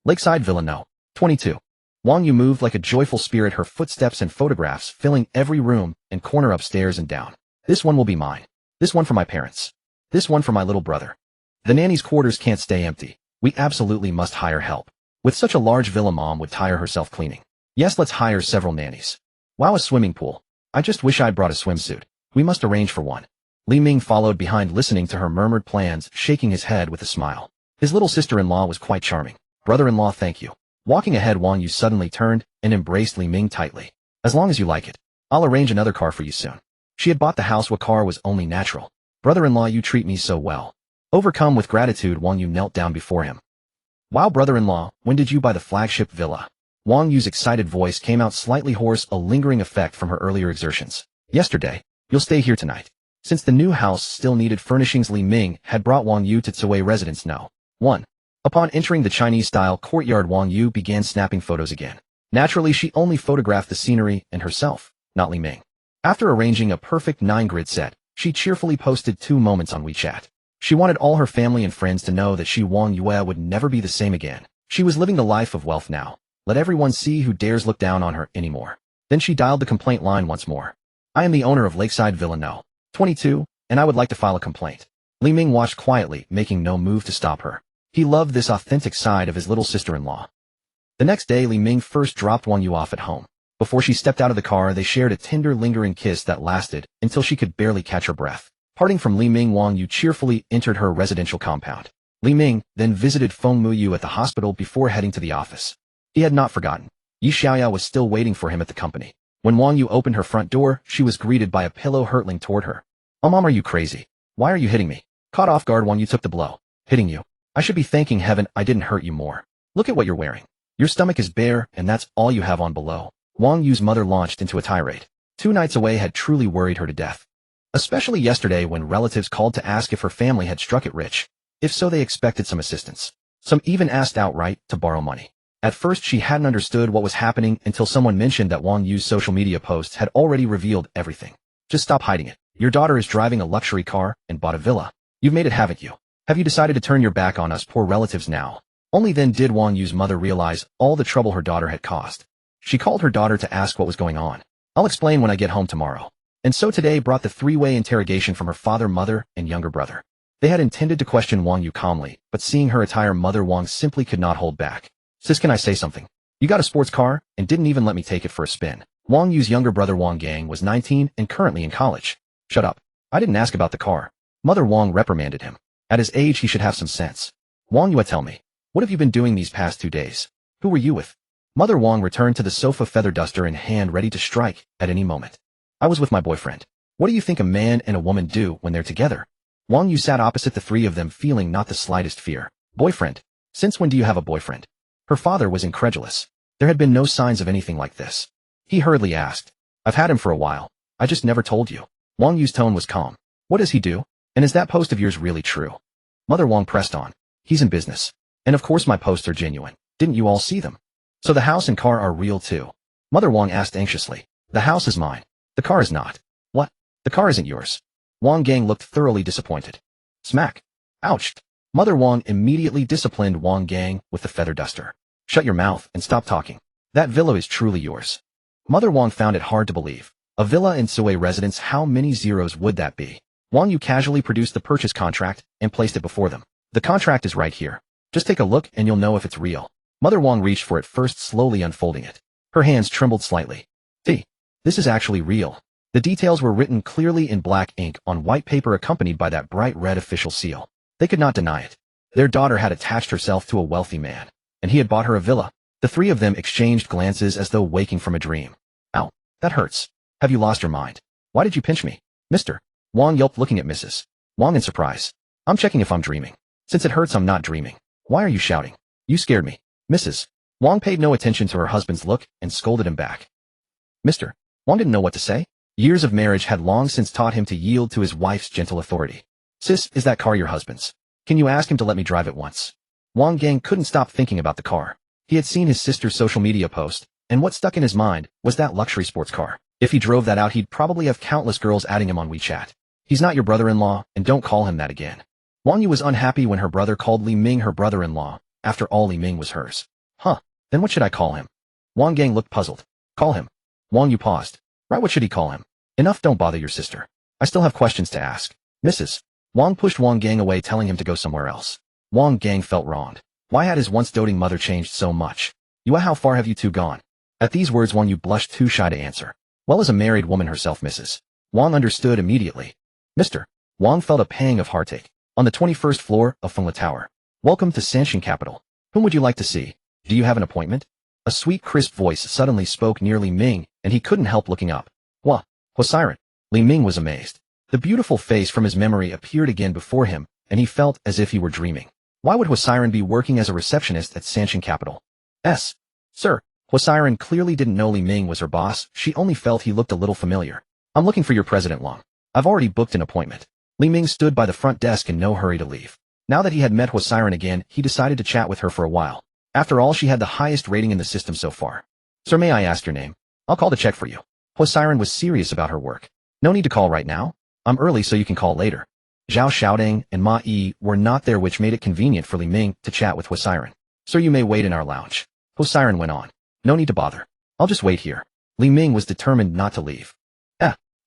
Lakeside Villa No. 22. Wang Yu moved like a joyful spirit, her footsteps and photographs filling every room and corner upstairs and down. This one will be mine. This one for my parents. This one for my little brother. The nanny's quarters can't stay empty. We absolutely must hire help. With such a large villa, Mom would tire herself cleaning. Yes, let's hire several nannies. Wow, a swimming pool. I just wish I'd brought a swimsuit. We must arrange for one. Li Ming followed behind, listening to her murmured plans, shaking his head with a smile. His little sister-in-law was quite charming. Brother-in-law, thank you. Walking ahead, Wang Yu suddenly turned and embraced Li Ming tightly. As long as you like it, I'll arrange another car for you soon. She had bought the house. What car was only natural. Brother-in-law, you treat me so well. Overcome with gratitude, Wang Yu knelt down before him. Wow, brother-in-law, when did you buy the flagship villa? Wang Yu's excited voice came out slightly hoarse, a lingering effect from her earlier exertions. Yesterday. You'll stay here tonight. Since the new house still needed furnishings, Li Ming had brought Wang Yu to Tsui Residence No. 1. Upon entering the Chinese-style courtyard, Wang Yu began snapping photos again. Naturally, she only photographed the scenery and herself, not Li Ming. After arranging a perfect 9-grid set, she cheerfully posted 2 moments on WeChat. She wanted all her family and friends to know that she, Wang Yue, would never be the same again. She was living the life of wealth now. Let everyone see who dares look down on her anymore. Then she dialed the complaint line once more. I am the owner of Lakeside Villa No. 22, and I would like to file a complaint. Li Ming watched quietly, making no move to stop her. He loved this authentic side of his little sister-in-law. The next day, Li Ming first dropped Wang Yu off at home. Before she stepped out of the car, they shared a tender, lingering kiss that lasted until she could barely catch her breath. Parting from Li Ming, Wang Yu cheerfully entered her residential compound. Li Ming then visited Feng Muyu at the hospital before heading to the office. He had not forgotten. Yi Xiaoyao was still waiting for him at the company. When Wang Yu opened her front door, she was greeted by a pillow hurtling toward her. Oh, Mom, are you crazy? Why are you hitting me? Caught off guard, Wang Yu took the blow. Hitting you? I should be thanking heaven I didn't hurt you more. Look at what you're wearing. Your stomach is bare, and that's all you have on below. Wang Yu's mother launched into a tirade. 2 nights away had truly worried her to death. Especially yesterday when relatives called to ask if her family had struck it rich. If so, they expected some assistance. Some even asked outright to borrow money. At first, she hadn't understood what was happening until someone mentioned that Wang Yu's social media posts had already revealed everything. Just stop hiding it. Your daughter is driving a luxury car and bought a villa. You've made it, haven't you? Have you decided to turn your back on us poor relatives now? Only then did Wang Yu's mother realize all the trouble her daughter had caused. She called her daughter to ask what was going on. I'll explain when I get home tomorrow. And so today brought the 3-way interrogation from her father, mother, and younger brother. They had intended to question Wang Yu calmly, but seeing her attire, Mother Wang simply could not hold back. Sis, can I say something? You got a sports car and didn't even let me take it for a spin. Wang Yu's younger brother Wang Gang was 19 and currently in college. Shut up. I didn't ask about the car. Mother Wang reprimanded him. At his age, he should have some sense. Wang Yue, tell me, what have you been doing these past 2 days? Who were you with? Mother Wang returned to the sofa, feather duster in hand, ready to strike at any moment. I was with my boyfriend. What do you think a man and a woman do when they're together? Wang Yu sat opposite the 3 of them, feeling not the slightest fear. Boyfriend? Since when do you have a boyfriend? Her father was incredulous. There had been no signs of anything like this. He hurriedly asked. I've had him for a while. I just never told you. Wang Yu's tone was calm. What does he do? And is that post of yours really true? Mother Wang pressed on. He's in business. And of course my posts are genuine. Didn't you all see them? So the house and car are real too? Mother Wang asked anxiously. The house is mine. The car is not. What? The car isn't yours. Wang Gang looked thoroughly disappointed. Smack. Ouch. Mother Wang immediately disciplined Wang Gang with the feather duster. Shut your mouth and stop talking. That villa is truly yours. Mother Wang found it hard to believe. A villa in Tsui Residence, how many zeros would that be? Wang Yu casually produced the purchase contract and placed it before them. The contract is right here. Just take a look and you'll know if it's real. Mother Wang reached for it first, slowly unfolding it. Her hands trembled slightly. This is actually real. The details were written clearly in black ink on white paper, accompanied by that bright red official seal. They could not deny it. Their daughter had attached herself to a wealthy man, and he had bought her a villa. The 3 of them exchanged glances as though waking from a dream. Ow, that hurts. Have you lost your mind? Why did you pinch me? Mister? Wang yelped, looking at Mrs. Wang in surprise. I'm checking if I'm dreaming. Since it hurts, I'm not dreaming. Why are you shouting? You scared me. Mrs. Wang paid no attention to her husband's look and scolded him back. Mr. Wang didn't know what to say. Years of marriage had long since taught him to yield to his wife's gentle authority. Sis, is that car your husband's? Can you ask him to let me drive it once? Wang Gang couldn't stop thinking about the car. He had seen his sister's social media post, and what stuck in his mind was that luxury sports car. If he drove that out, he'd probably have countless girls adding him on WeChat. He's not your brother-in-law, and don't call him that again. Wang Yu was unhappy when her brother called Li Ming her brother-in-law. After all, Li Ming was hers. Huh, then what should I call him? Wang Gang looked puzzled. Call him. Wang Yu paused. Right, what should he call him? Enough, don't bother your sister. I still have questions to ask. Mrs. Wang pushed Wang Gang away, telling him to go somewhere else. Wang Gang felt wronged. Why had his once doting mother changed so much? Yua, how far have you 2 gone? At these words, Wang Yu blushed, too shy to answer. Well, as a married woman herself, Mrs. Wang understood immediately. Mister. Wang felt a pang of heartache. On the 21st floor of Fengla Tower. Welcome to Sanshin Capital. Whom would you like to see? Do you have an appointment? A sweet, crisp voice suddenly spoke near Li Ming, and he couldn't help looking up. What? Huasiren? Li Ming was amazed. The beautiful face from his memory appeared again before him, and he felt as if he were dreaming. Why would Huasiren be working as a receptionist at Sanshin Capital? Sir. Huasiren clearly didn't know Li Ming was her boss, she only felt he looked a little familiar. I'm looking for your President Long. I've already booked an appointment. Li Ming stood by the front desk in no hurry to leave. Now that he had met Huasiren again, he decided to chat with her for a while. After all, she had the highest rating in the system so far. Sir, may I ask your name? I'll call to check for you. Huasiren was serious about her work. No need to call right now. I'm early so you can call later. Zhao Xiaodong and Ma Yi were not there, which made it convenient for Li Ming to chat with Huasiren. Sir, you may wait in our lounge. Huasiren went on. No need to bother. I'll just wait here. Li Ming was determined not to leave.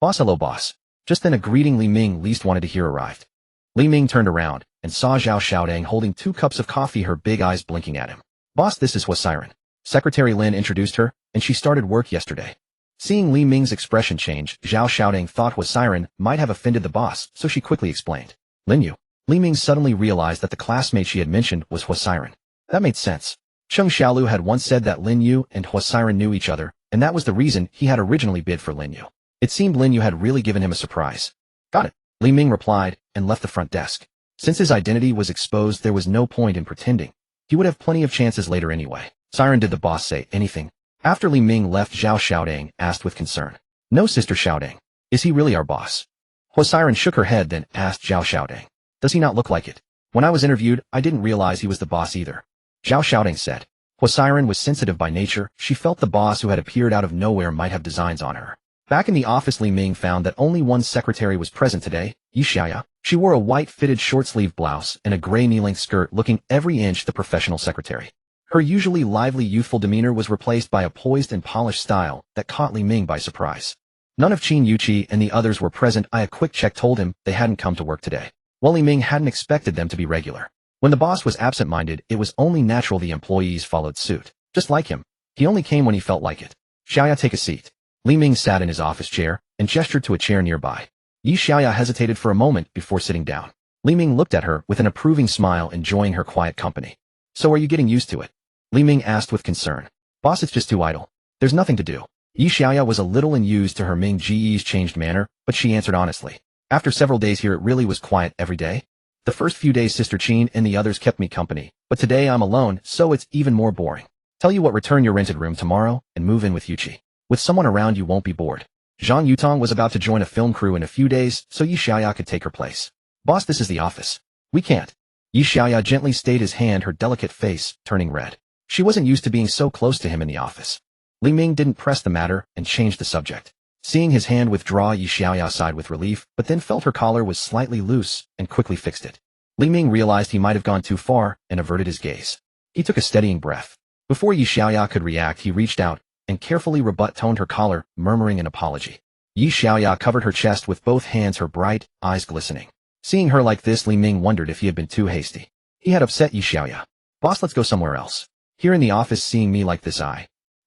Boss, hello boss. Just then a greeting Li Ming least wanted to hear arrived. Li Ming turned around and saw Zhao Xiaodong holding 2 cups of coffee, her big eyes blinking at him. Boss, this is Huasiren. Secretary Lin introduced her, and she started work yesterday. Seeing Li Ming's expression change, Zhao Xiaodong thought Huasiren might have offended the boss, so she quickly explained. Lin Yu. Li Ming suddenly realized that the classmate she had mentioned was Huasiren. That made sense. Cheng Xiaolu had once said that Lin Yu and Huasiren knew each other, and that was the reason he had originally bid for Lin Yu. It seemed Lin Yu had really given him a surprise. Got it. Li Ming replied, and left the front desk. Since his identity was exposed, there was no point in pretending. He would have plenty of chances later anyway. Siren, did the boss say anything? After Li Ming left, Zhao Xiaodong asked with concern. No, Sister Xiaodong. Is he really our boss? Huasiren shook her head, then asked Zhao Xiaodong. Does he not look like it? When I was interviewed, I didn't realize he was the boss either. Zhao Xiaodong said. Huasiren was sensitive by nature. She felt the boss who had appeared out of nowhere might have designs on her. Back in the office, Li Ming found that only one secretary was present today, Yi Xiaya. She wore a white fitted short-sleeved blouse and a gray knee-length skirt, looking every inch the professional secretary. Her usually lively, youthful demeanor was replaced by a poised and polished style that caught Li Ming by surprise. None of Qin Yuqi and the others were present. A quick check told him they hadn't come to work today. While Li Ming hadn't expected them to be regular. When the boss was absent-minded, it was only natural the employees followed suit. Just like him. He only came when he felt like it. Xiaya, take a seat. Li Ming sat in his office chair and gestured to a chair nearby. Yi Xiaya hesitated for a moment before sitting down. Li Ming looked at her with an approving smile, enjoying her quiet company. So are you getting used to it? Li Ming asked with concern. Boss, it's just too idle. There's nothing to do. Yi Xiaya was a little unused to her Ming Ji's changed manner, but she answered honestly. After several days here, it really was quiet every day. The first few days Sister Qin and the others kept me company, but today I'm alone, so it's even more boring. Tell you what, return your rented room tomorrow and move in with Yuqi. With someone around, you won't be bored. Zhang Yutong was about to join a film crew in a few days, so Yi Xiaya could take her place. Boss, this is the office. We can't. Yi Xiaya gently stayed his hand, her delicate face turning red. She wasn't used to being so close to him in the office. Li Ming didn't press the matter and changed the subject. Seeing his hand withdraw, Yi Xiaya sighed with relief, but then felt her collar was slightly loose and quickly fixed it. Li Ming realized he might have gone too far and averted his gaze. He took a steadying breath. Before Yi Xiaya could react, he reached out and carefully toned her collar, murmuring an apology. Yi Xiaya covered her chest with both hands, her bright eyes glistening. Seeing her like this, Li Ming wondered if he had been too hasty. He had upset Yi Xiaya. Boss, let's go somewhere else. Here in the office, seeing me like this,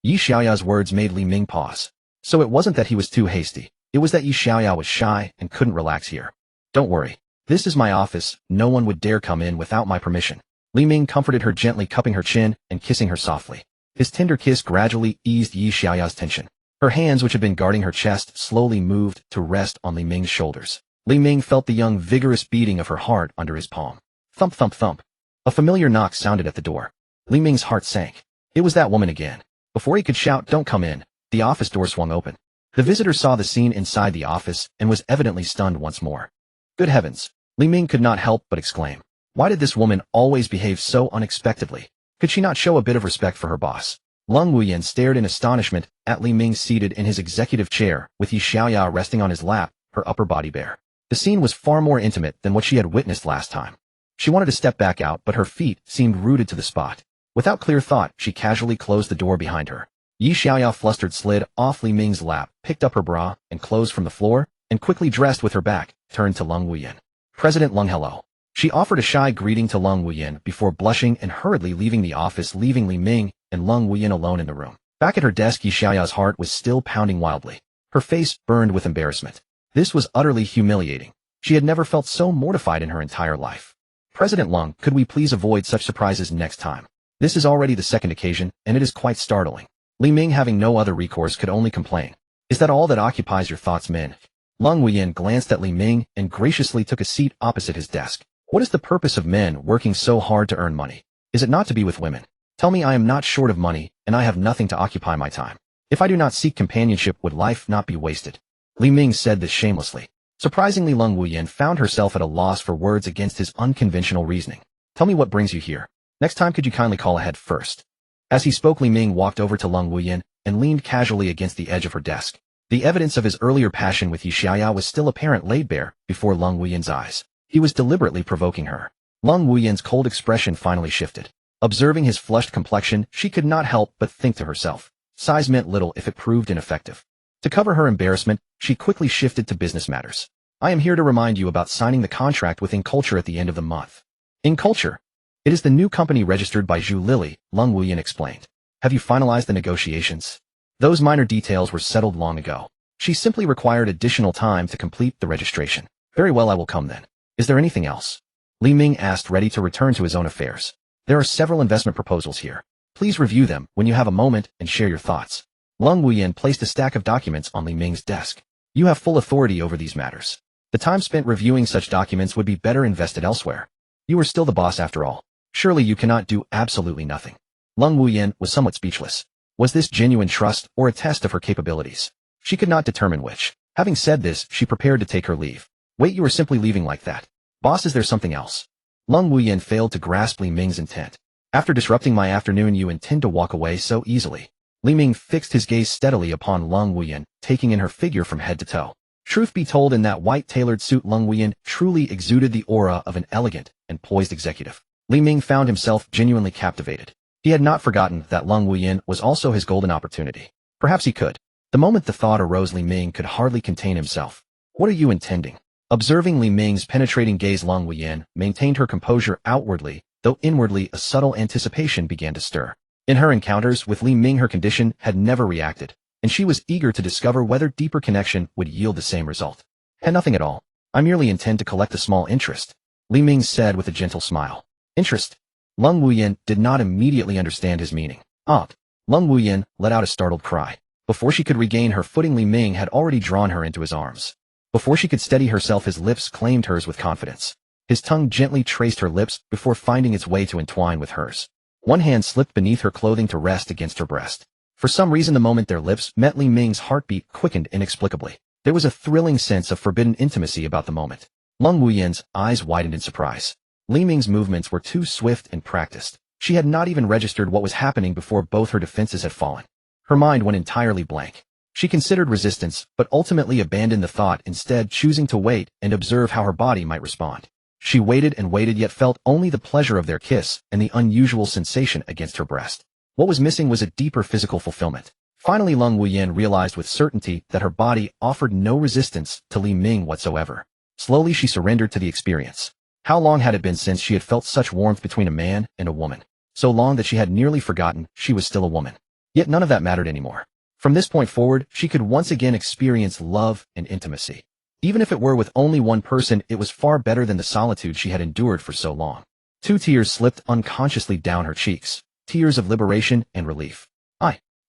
Yi Xiaoya's words made Li Ming pause. So it wasn't that he was too hasty. It was that Yi Xiaya was shy and couldn't relax here. Don't worry. This is my office. No one would dare come in without my permission. Li Ming comforted her, gently cupping her chin and kissing her softly. His tender kiss gradually eased Yi Xiaoya's tension. Her hands, which had been guarding her chest, slowly moved to rest on Li Ming's shoulders. Li Ming felt the young, vigorous beating of her heart under his palm. Thump, thump, thump. A familiar knock sounded at the door. Li Ming's heart sank. It was that woman again. Before he could shout, "Don't come in," the office door swung open. The visitor saw the scene inside the office and was evidently stunned once more. Good heavens! Li Ming could not help but exclaim. Why did this woman always behave so unexpectedly? Could she not show a bit of respect for her boss? Lung Wuyan stared in astonishment at Li Ming seated in his executive chair, with Yi Xiaoya resting on his lap, her upper body bare. The scene was far more intimate than what she had witnessed last time. She wanted to step back out, but her feet seemed rooted to the spot. Without clear thought, she casually closed the door behind her. Yi Xiaoya, flustered, slid off Li Ming's lap, picked up her bra and clothes from the floor, and quickly dressed with her back, turned to Lung Wuyan. President Lung, hello. She offered a shy greeting to Lung Wuyan before blushing and hurriedly leaving the office, leaving Li Ming and Lung Wuyan alone in the room. Back at her desk, Yi Xiaoya's heart was still pounding wildly. Her face burned with embarrassment. This was utterly humiliating. She had never felt so mortified in her entire life. President Lung, could we please avoid such surprises next time? This is already the second occasion, and it is quite startling. Li Ming, having no other recourse, could only complain. Is that all that occupies your thoughts, Min? Lung Wuyan glanced at Li Ming and graciously took a seat opposite his desk. What is the purpose of men working so hard to earn money? Is it not to be with women? Tell me, I am not short of money, and I have nothing to occupy my time. If I do not seek companionship, would life not be wasted? Li Ming said this shamelessly. Surprisingly, Lung Wuyan found herself at a loss for words against his unconventional reasoning. Tell me what brings you here. Next time, could you kindly call ahead first? As he spoke, Li Ming walked over to Lung Wuyan and leaned casually against the edge of her desk. The evidence of his earlier passion with Yi Xiaoya was still apparent, laid bare before Lung Wuyan's eyes. He was deliberately provoking her. Lung Wuyan's cold expression finally shifted. Observing his flushed complexion, she could not help but think to herself, size meant little if it proved ineffective. To cover her embarrassment, she quickly shifted to business matters. I am here to remind you about signing the contract with InCulture at the end of the month. InCulture? It is the new company registered by Zhu Lily, Lung Wuyan explained. Have you finalized the negotiations? Those minor details were settled long ago. She simply required additional time to complete the registration. Very well, I will come then. Is there anything else? Li Ming asked, ready to return to his own affairs. There are several investment proposals here. Please review them when you have a moment and share your thoughts. Lung Wuyan placed a stack of documents on Li Ming's desk. You have full authority over these matters. The time spent reviewing such documents would be better invested elsewhere. You are still the boss after all. Surely you cannot do absolutely nothing. Lung Wuyan was somewhat speechless. Was this genuine trust or a test of her capabilities? She could not determine which. Having said this, she prepared to take her leave. Wait, you are simply leaving like that? Boss, is there something else? Lung Wuyan failed to grasp Li Ming's intent. After disrupting my afternoon, you intend to walk away so easily? Li Ming fixed his gaze steadily upon Lung Wuyan, taking in her figure from head to toe. Truth be told, in that white tailored suit, Lung Wuyan truly exuded the aura of an elegant and poised executive. Li Ming found himself genuinely captivated. He had not forgotten that Lung Wuyan was also his golden opportunity. Perhaps he could. The moment the thought arose, Li Ming could hardly contain himself. What are you intending? Observing Li Ming's penetrating gaze, Lung Wuyan maintained her composure outwardly, though inwardly a subtle anticipation began to stir. In her encounters with Li Ming, her condition had never reacted, and she was eager to discover whether deeper connection would yield the same result. And nothing at all. I merely intend to collect a small interest, Li Ming said with a gentle smile. Interest? Lung Wuyan did not immediately understand his meaning. Lung Wuyan let out a startled cry. Before she could regain her footing, Li Ming had already drawn her into his arms. Before she could steady herself, his lips claimed hers with confidence. His tongue gently traced her lips before finding its way to entwine with hers. One hand slipped beneath her clothing to rest against her breast. For some reason, the moment their lips met, Li Ming's heartbeat quickened inexplicably. There was a thrilling sense of forbidden intimacy about the moment. Lung Wuyan's eyes widened in surprise. Li Ming's movements were too swift and practiced. She had not even registered what was happening before both her defenses had fallen. Her mind went entirely blank. She considered resistance, but ultimately abandoned the thought, instead choosing to wait and observe how her body might respond. She waited and waited, yet felt only the pleasure of their kiss and the unusual sensation against her breast. What was missing was a deeper physical fulfillment. Finally, Lung Wuyan realized with certainty that her body offered no resistance to Li Ming whatsoever. Slowly, she surrendered to the experience. How long had it been since she had felt such warmth between a man and a woman? So long that she had nearly forgotten she was still a woman. Yet none of that mattered anymore. From this point forward, she could once again experience love and intimacy. Even if it were with only one person, it was far better than the solitude she had endured for so long. 2 tears slipped unconsciously down her cheeks, tears of liberation and relief.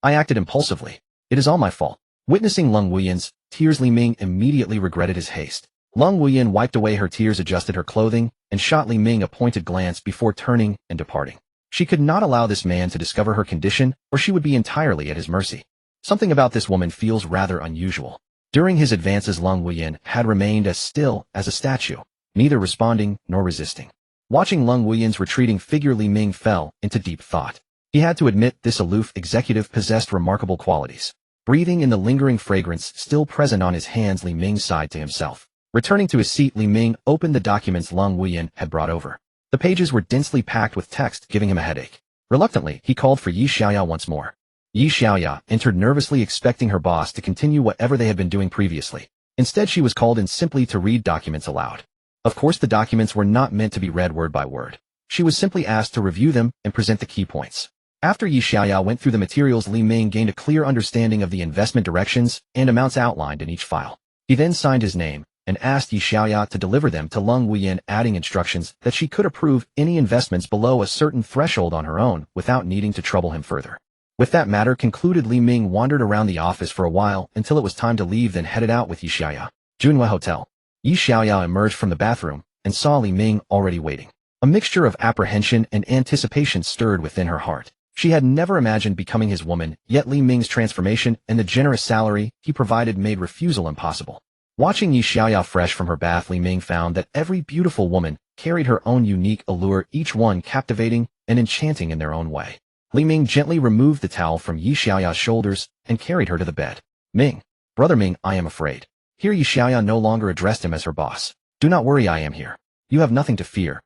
I acted impulsively. It is all my fault. Witnessing Lung Wuyan's tears, Li Ming immediately regretted his haste. Lung Wuyan wiped away her tears, adjusted her clothing, and shot Li Ming a pointed glance before turning and departing. She could not allow this man to discover her condition, or she would be entirely at his mercy. Something about this woman feels rather unusual. During his advances, Lung Wuyan had remained as still as a statue, neither responding nor resisting. Watching Lung Wuyan's retreating figure, Li Ming fell into deep thought. He had to admit this aloof executive possessed remarkable qualities. Breathing in the lingering fragrance still present on his hands, Li Ming sighed to himself. Returning to his seat, Li Ming opened the documents Lung Wuyan had brought over. The pages were densely packed with text, giving him a headache. Reluctantly, he called for Yi Xiaoya once more. Yi Xiaoya entered nervously, expecting her boss to continue whatever they had been doing previously. Instead, she was called in simply to read documents aloud. Of course, the documents were not meant to be read word by word. She was simply asked to review them and present the key points. After Yi Xiaoya went through the materials, Li Ming gained a clear understanding of the investment directions and amounts outlined in each file. He then signed his name, and asked Yi Xiaoya to deliver them to Leng Wuyan, adding instructions that she could approve any investments below a certain threshold on her own without needing to trouble him further. With that matter concluded, Li Ming wandered around the office for a while until it was time to leave, then headed out with Yi Xiaoya. Junhua Hotel. Yi Xiaoya emerged from the bathroom and saw Li Ming already waiting. A mixture of apprehension and anticipation stirred within her heart. She had never imagined becoming his woman, yet Li Ming's transformation and the generous salary he provided made refusal impossible. Watching Yi Xiaoya fresh from her bath, Li Ming found that every beautiful woman carried her own unique allure, each one captivating and enchanting in their own way. Li Ming gently removed the towel from Yi Xiaoya's shoulders and carried her to the bed. Ming. Brother Ming, I am afraid. Here Yi Xiaoya no longer addressed him as her boss. Do not worry, I am here. You have nothing to fear.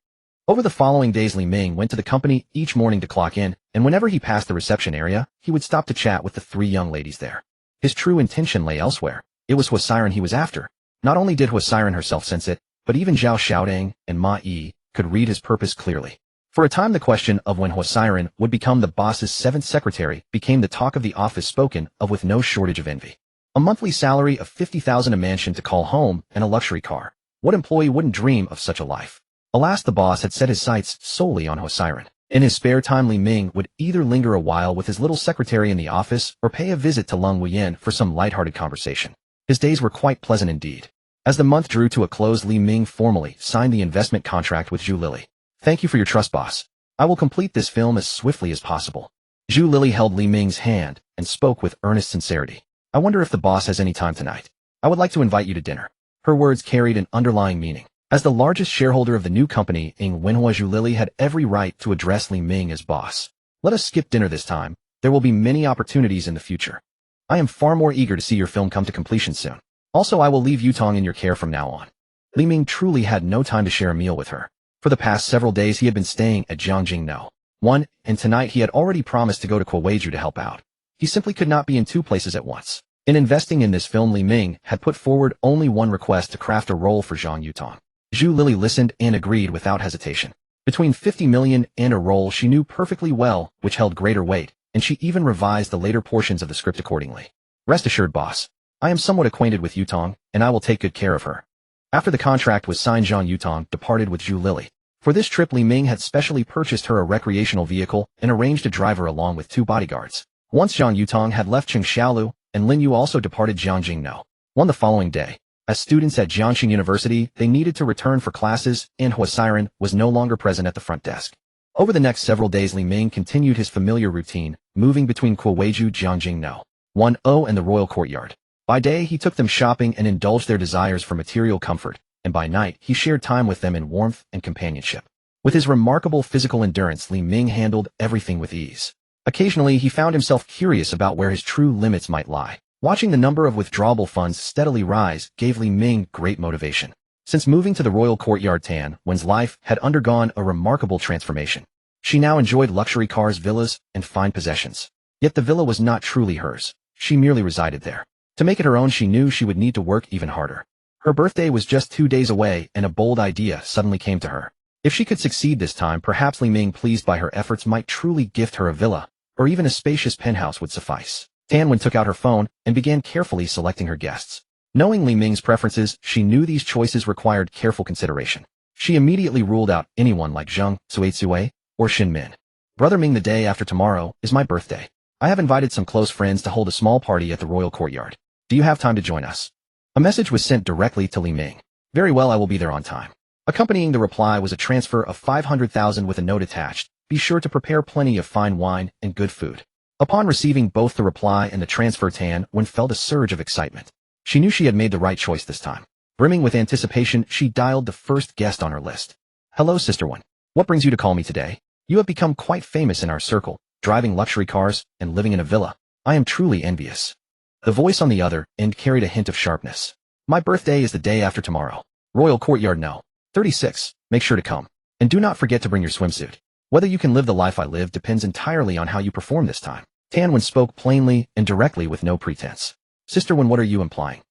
Over the following days, Li Ming went to the company each morning to clock in, and whenever he passed the reception area, he would stop to chat with the 3 young ladies there. His true intention lay elsewhere. It was Huasiren he was after. Not only did Huasiren herself sense it, but even Zhao Xiaodang and Ma Yi could read his purpose clearly. For a time, the question of when Huasiren would become the boss's 7th secretary became the talk of the office, spoken of with no shortage of envy. A monthly salary of 50,000, a mansion to call home, and a luxury car. What employee wouldn't dream of such a life? Alas, the boss had set his sights solely on Huasiren. In his spare time, Li Ming would either linger a while with his little secretary in the office or pay a visit to Leng Wuyan for some lighthearted conversation. His days were quite pleasant indeed. As the month drew to a close, Li Ming formally signed the investment contract with Zhu Lily. Thank you for your trust, boss. I will complete this film as swiftly as possible. Zhu Lily held Li Ming's hand and spoke with earnest sincerity. I wonder if the boss has any time tonight. I would like to invite you to dinner. Her words carried an underlying meaning. As the largest shareholder of the new company, Wenhua, Zhu Lily had every right to address Li Ming as boss. Let us skip dinner this time. There will be many opportunities in the future. I am far more eager to see your film come to completion soon. Also, I will leave Yutong in your care from now on. Li Ming truly had no time to share a meal with her. For the past several days, he had been staying at Jiangjing No. 1, and tonight he had already promised to go to Kuweiju to help out. He simply could not be in 2 places at once. In investing in this film, Li Ming had put forward only one request: to craft a role for Zhang Yutong. Zhu Lily listened and agreed without hesitation. Between 50 million and a role she knew perfectly well, which held greater weight, and she even revised the later portions of the script accordingly. Rest assured, boss. I am somewhat acquainted with Yutong, and I will take good care of her. After the contract was signed, Zhang Yutong departed with Zhu Lily. For this trip, Li Ming had specially purchased her a recreational vehicle and arranged to drive her along with 2 bodyguards. Once Zhang Yutong had left Qing Xiaolu, and Lin Yu also departed Jiangjing No. 1 the following day. As students at Jiangxing University, they needed to return for classes, and Huasiren was no longer present at the front desk. Over the next several days, Li Ming continued his familiar routine, moving between Kuweiju, Jiangjing No. 10 and the Royal Courtyard. By day, he took them shopping and indulged their desires for material comfort, and by night, he shared time with them in warmth and companionship. With his remarkable physical endurance, Li Ming handled everything with ease. Occasionally, he found himself curious about where his true limits might lie. Watching the number of withdrawable funds steadily rise gave Li Ming great motivation. Since moving to the Royal Courtyard, Tan Wen's life had undergone a remarkable transformation. She now enjoyed luxury cars, villas, and fine possessions. Yet the villa was not truly hers. She merely resided there. To make it her own, she knew she would need to work even harder. Her birthday was just 2 days away, and a bold idea suddenly came to her. If she could succeed this time, perhaps Li Ming, pleased by her efforts, might truly gift her a villa, or even a spacious penthouse would suffice. Tan Wen took out her phone and began carefully selecting her guests. Knowing Li Ming's preferences, she knew these choices required careful consideration. She immediately ruled out anyone like Zheng Suizue or Xin Min. Brother Ming, the day after tomorrow is my birthday. I have invited some close friends to hold a small party at the Royal Courtyard. Do you have time to join us? A message was sent directly to Li Ming. Very well, I will be there on time. Accompanying the reply was a transfer of 500,000 with a note attached. Be sure to prepare plenty of fine wine and good food. Upon receiving both the reply and the transfer, Tan Wen felt a surge of excitement. She knew she had made the right choice this time. Brimming with anticipation, she dialed the first guest on her list. Hello, Sister Wen. What brings you to call me today? You have become quite famous in our circle, driving luxury cars and living in a villa. I am truly envious. The voice on the other end carried a hint of sharpness. My birthday is the day after tomorrow. Royal Courtyard No. 36. Make sure to come. And do not forget to bring your swimsuit. Whether you can live the life I live depends entirely on how you perform this time. Tan Wen spoke plainly and directly with no pretense. Sister Wen, what are you implying?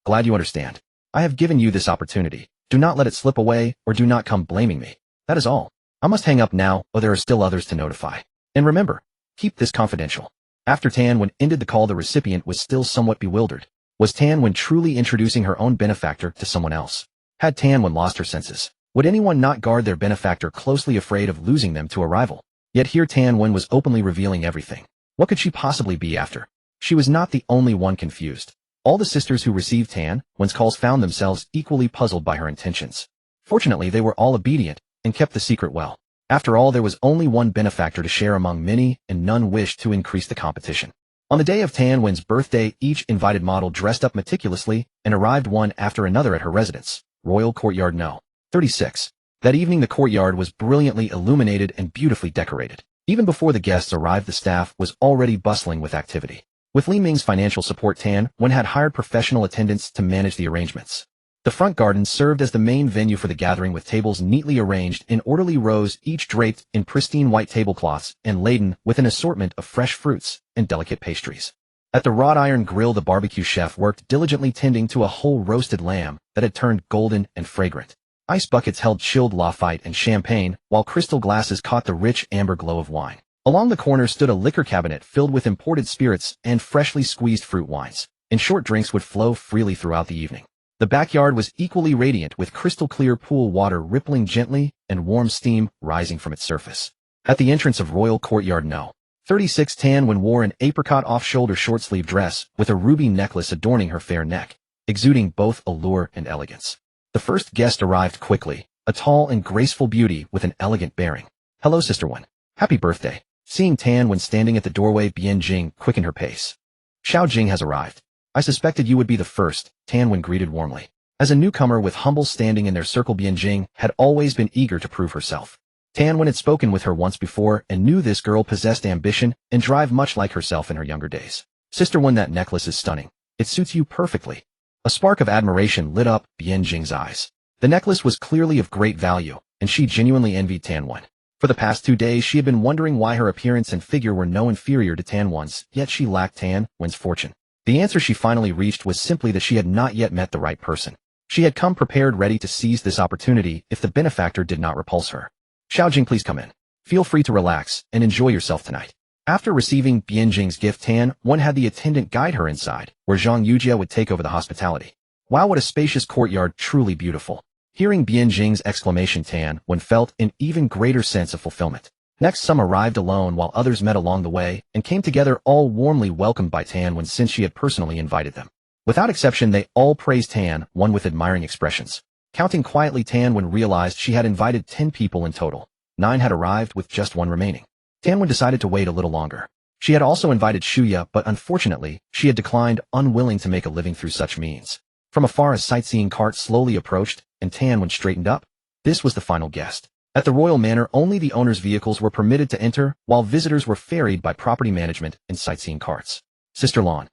Glad you understand. I have given you this opportunity. Do not let it slip away, or do not come blaming me. That is all. I must hang up now, or there are still others to notify. And remember, keep this confidential. After Tan Wen ended the call, the recipient was still somewhat bewildered. Was Tan Wen truly introducing her own benefactor to someone else? Had Tan Wen lost her senses? Would anyone not guard their benefactor closely afraid of losing them to a rival? Yet here Tan Wen was openly revealing everything. What could she possibly be after? She was not the only one confused. All the sisters who received Tan Wen's calls found themselves equally puzzled by her intentions. Fortunately, they were all obedient and kept the secret well. After all, there was only one benefactor to share among many, and none wished to increase the competition. On the day of Tan Wen's birthday, each invited model dressed up meticulously and arrived one after another at her residence, Royal Courtyard No. 36. That evening the courtyard was brilliantly illuminated and beautifully decorated. Even before the guests arrived, the staff was already bustling with activity. With Li Ming's financial support, Tan Wen had hired professional attendants to manage the arrangements. The front garden served as the main venue for the gathering, with tables neatly arranged in orderly rows, each draped in pristine white tablecloths and laden with an assortment of fresh fruits and delicate pastries. At the wrought iron grill, the barbecue chef worked diligently, tending to a whole roasted lamb that had turned golden and fragrant. Ice buckets held chilled Lafite and champagne, while crystal glasses caught the rich amber glow of wine. Along the corner stood a liquor cabinet filled with imported spirits and freshly squeezed fruit wines. In short, drinks would flow freely throughout the evening. The backyard was equally radiant, with crystal-clear pool water rippling gently and warm steam rising from its surface. At the entrance of Royal Courtyard No. 36, Tan Wen wore an apricot off-shoulder short-sleeve dress with a ruby necklace adorning her fair neck, exuding both allure and elegance. The first guest arrived quickly, a tall and graceful beauty with an elegant bearing. "Hello, Sister Wen. Happy birthday." Seeing Tan Wen standing at the doorway, Bian Jing quickened her pace. "Xiao Jing has arrived. I suspected you would be the first," Tan Wen greeted warmly. As a newcomer with humble standing in their circle, Bian Jing had always been eager to prove herself. Tan Wen had spoken with her once before and knew this girl possessed ambition and drive much like herself in her younger days. "Sister Wen, that necklace is stunning. It suits you perfectly." A spark of admiration lit up Bian Jing's eyes. The necklace was clearly of great value, and she genuinely envied Tan Wen. For the past 2 days, she had been wondering why her appearance and figure were no inferior to Tan Wen's, yet she lacked Tan Wen's fortune. The answer she finally reached was simply that she had not yet met the right person. She had come prepared, ready to seize this opportunity if the benefactor did not repulse her. "Xiao Jing, please come in. Feel free to relax and enjoy yourself tonight." After receiving Bian Jing's gift, Tan Wen had the attendant guide her inside, where Zhang Yujia would take over the hospitality. Wow, what a spacious courtyard, truly beautiful. Hearing Bian Jing's exclamation, Tan Wen felt an even greater sense of fulfillment. Next, some arrived alone while others met along the way and came together, all warmly welcomed by Tan Wen since she had personally invited them. Without exception, they all praised Tan Wen with admiring expressions. Counting quietly, Tan Wen realized she had invited 10 people in total. 9 had arrived, with just 1 remaining. Tan Wen decided to wait a little longer. She had also invited Shuya, but unfortunately, she had declined, unwilling to make a living through such means. From afar, a sightseeing cart slowly approached, and Tan Wen straightened up. This was the final guest. At the royal manor, only the owner's vehicles were permitted to enter, while visitors were ferried by property management and sightseeing carts. Sister Lan.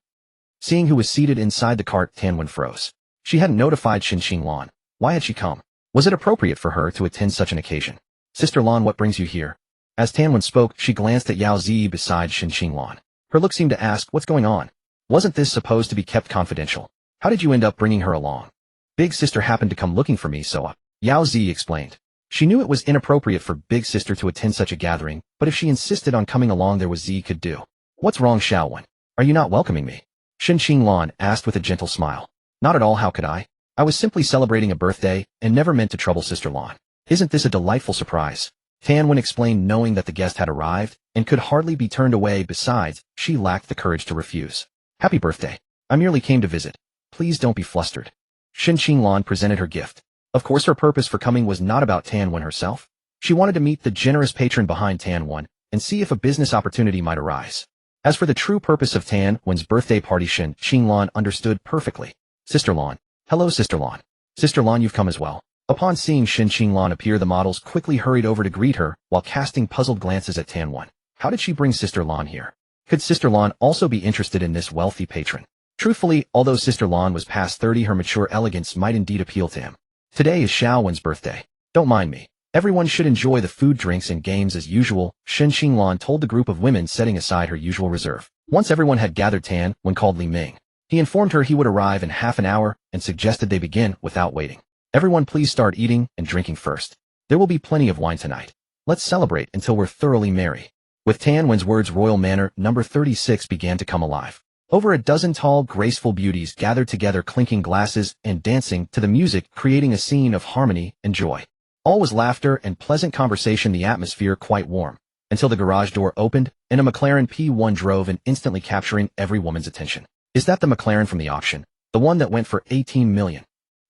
Seeing who was seated inside the cart, Tan Wen froze. She hadn't notified Xinxing Lan. Why had she come? Was it appropriate for her to attend such an occasion? "Sister Lan, what brings you here?" As Tan Wen spoke, she glanced at Yao Zi beside Xinxing Lan. Her look seemed to ask, "What's going on? Wasn't this supposed to be kept confidential? How did you end up bringing her along?" "Big Sister happened to come looking for me, so Yao Zi explained. She knew it was inappropriate for Big Sister to attend such a gathering, but if she insisted on coming along, there was Zi could do. "What's wrong, Xiao Wen? Are you not welcoming me?" Xinxing Lan asked with a gentle smile. "Not at all, how could I? I was simply celebrating a birthday and never meant to trouble Sister Lan. Isn't this a delightful surprise?" Tan Wen explained, knowing that the guest had arrived and could hardly be turned away. Besides, she lacked the courage to refuse. "Happy birthday. I merely came to visit. Please don't be flustered." Xinxing Lan presented her gift. Of course, her purpose for coming was not about Tan Wen herself. She wanted to meet the generous patron behind Tan Wen and see if a business opportunity might arise. As for the true purpose of Tan Wen's birthday party, Xinxing Lan understood perfectly. "Sister Lan." "Hello, Sister Lan." "Sister Lan, you've come as well." Upon seeing Xinxing Lan appear, the models quickly hurried over to greet her while casting puzzled glances at Tan Wen. How did she bring Sister Lan here? Could Sister Lan also be interested in this wealthy patron? Truthfully, although Sister Lan was past 30, her mature elegance might indeed appeal to him. "Today is Xiao Wen's birthday. Don't mind me. Everyone should enjoy the food, drinks, and games as usual," Xinxing Lan told the group of women, setting aside her usual reserve. Once everyone had gathered, Tan Wen called Li Ming. He informed her he would arrive in half an hour and suggested they begin without waiting. "Everyone please start eating and drinking first. There will be plenty of wine tonight. Let's celebrate until we're thoroughly merry." With Tan Wen's words, Royal Manor No. 36 began to come alive. Over a dozen tall, graceful beauties gathered together, clinking glasses and dancing to the music, creating a scene of harmony and joy. All was laughter and pleasant conversation, the atmosphere quite warm, until the garage door opened and a McLaren P1 drove in, instantly capturing every woman's attention. Is that the McLaren from the auction? The one that went for 18 million?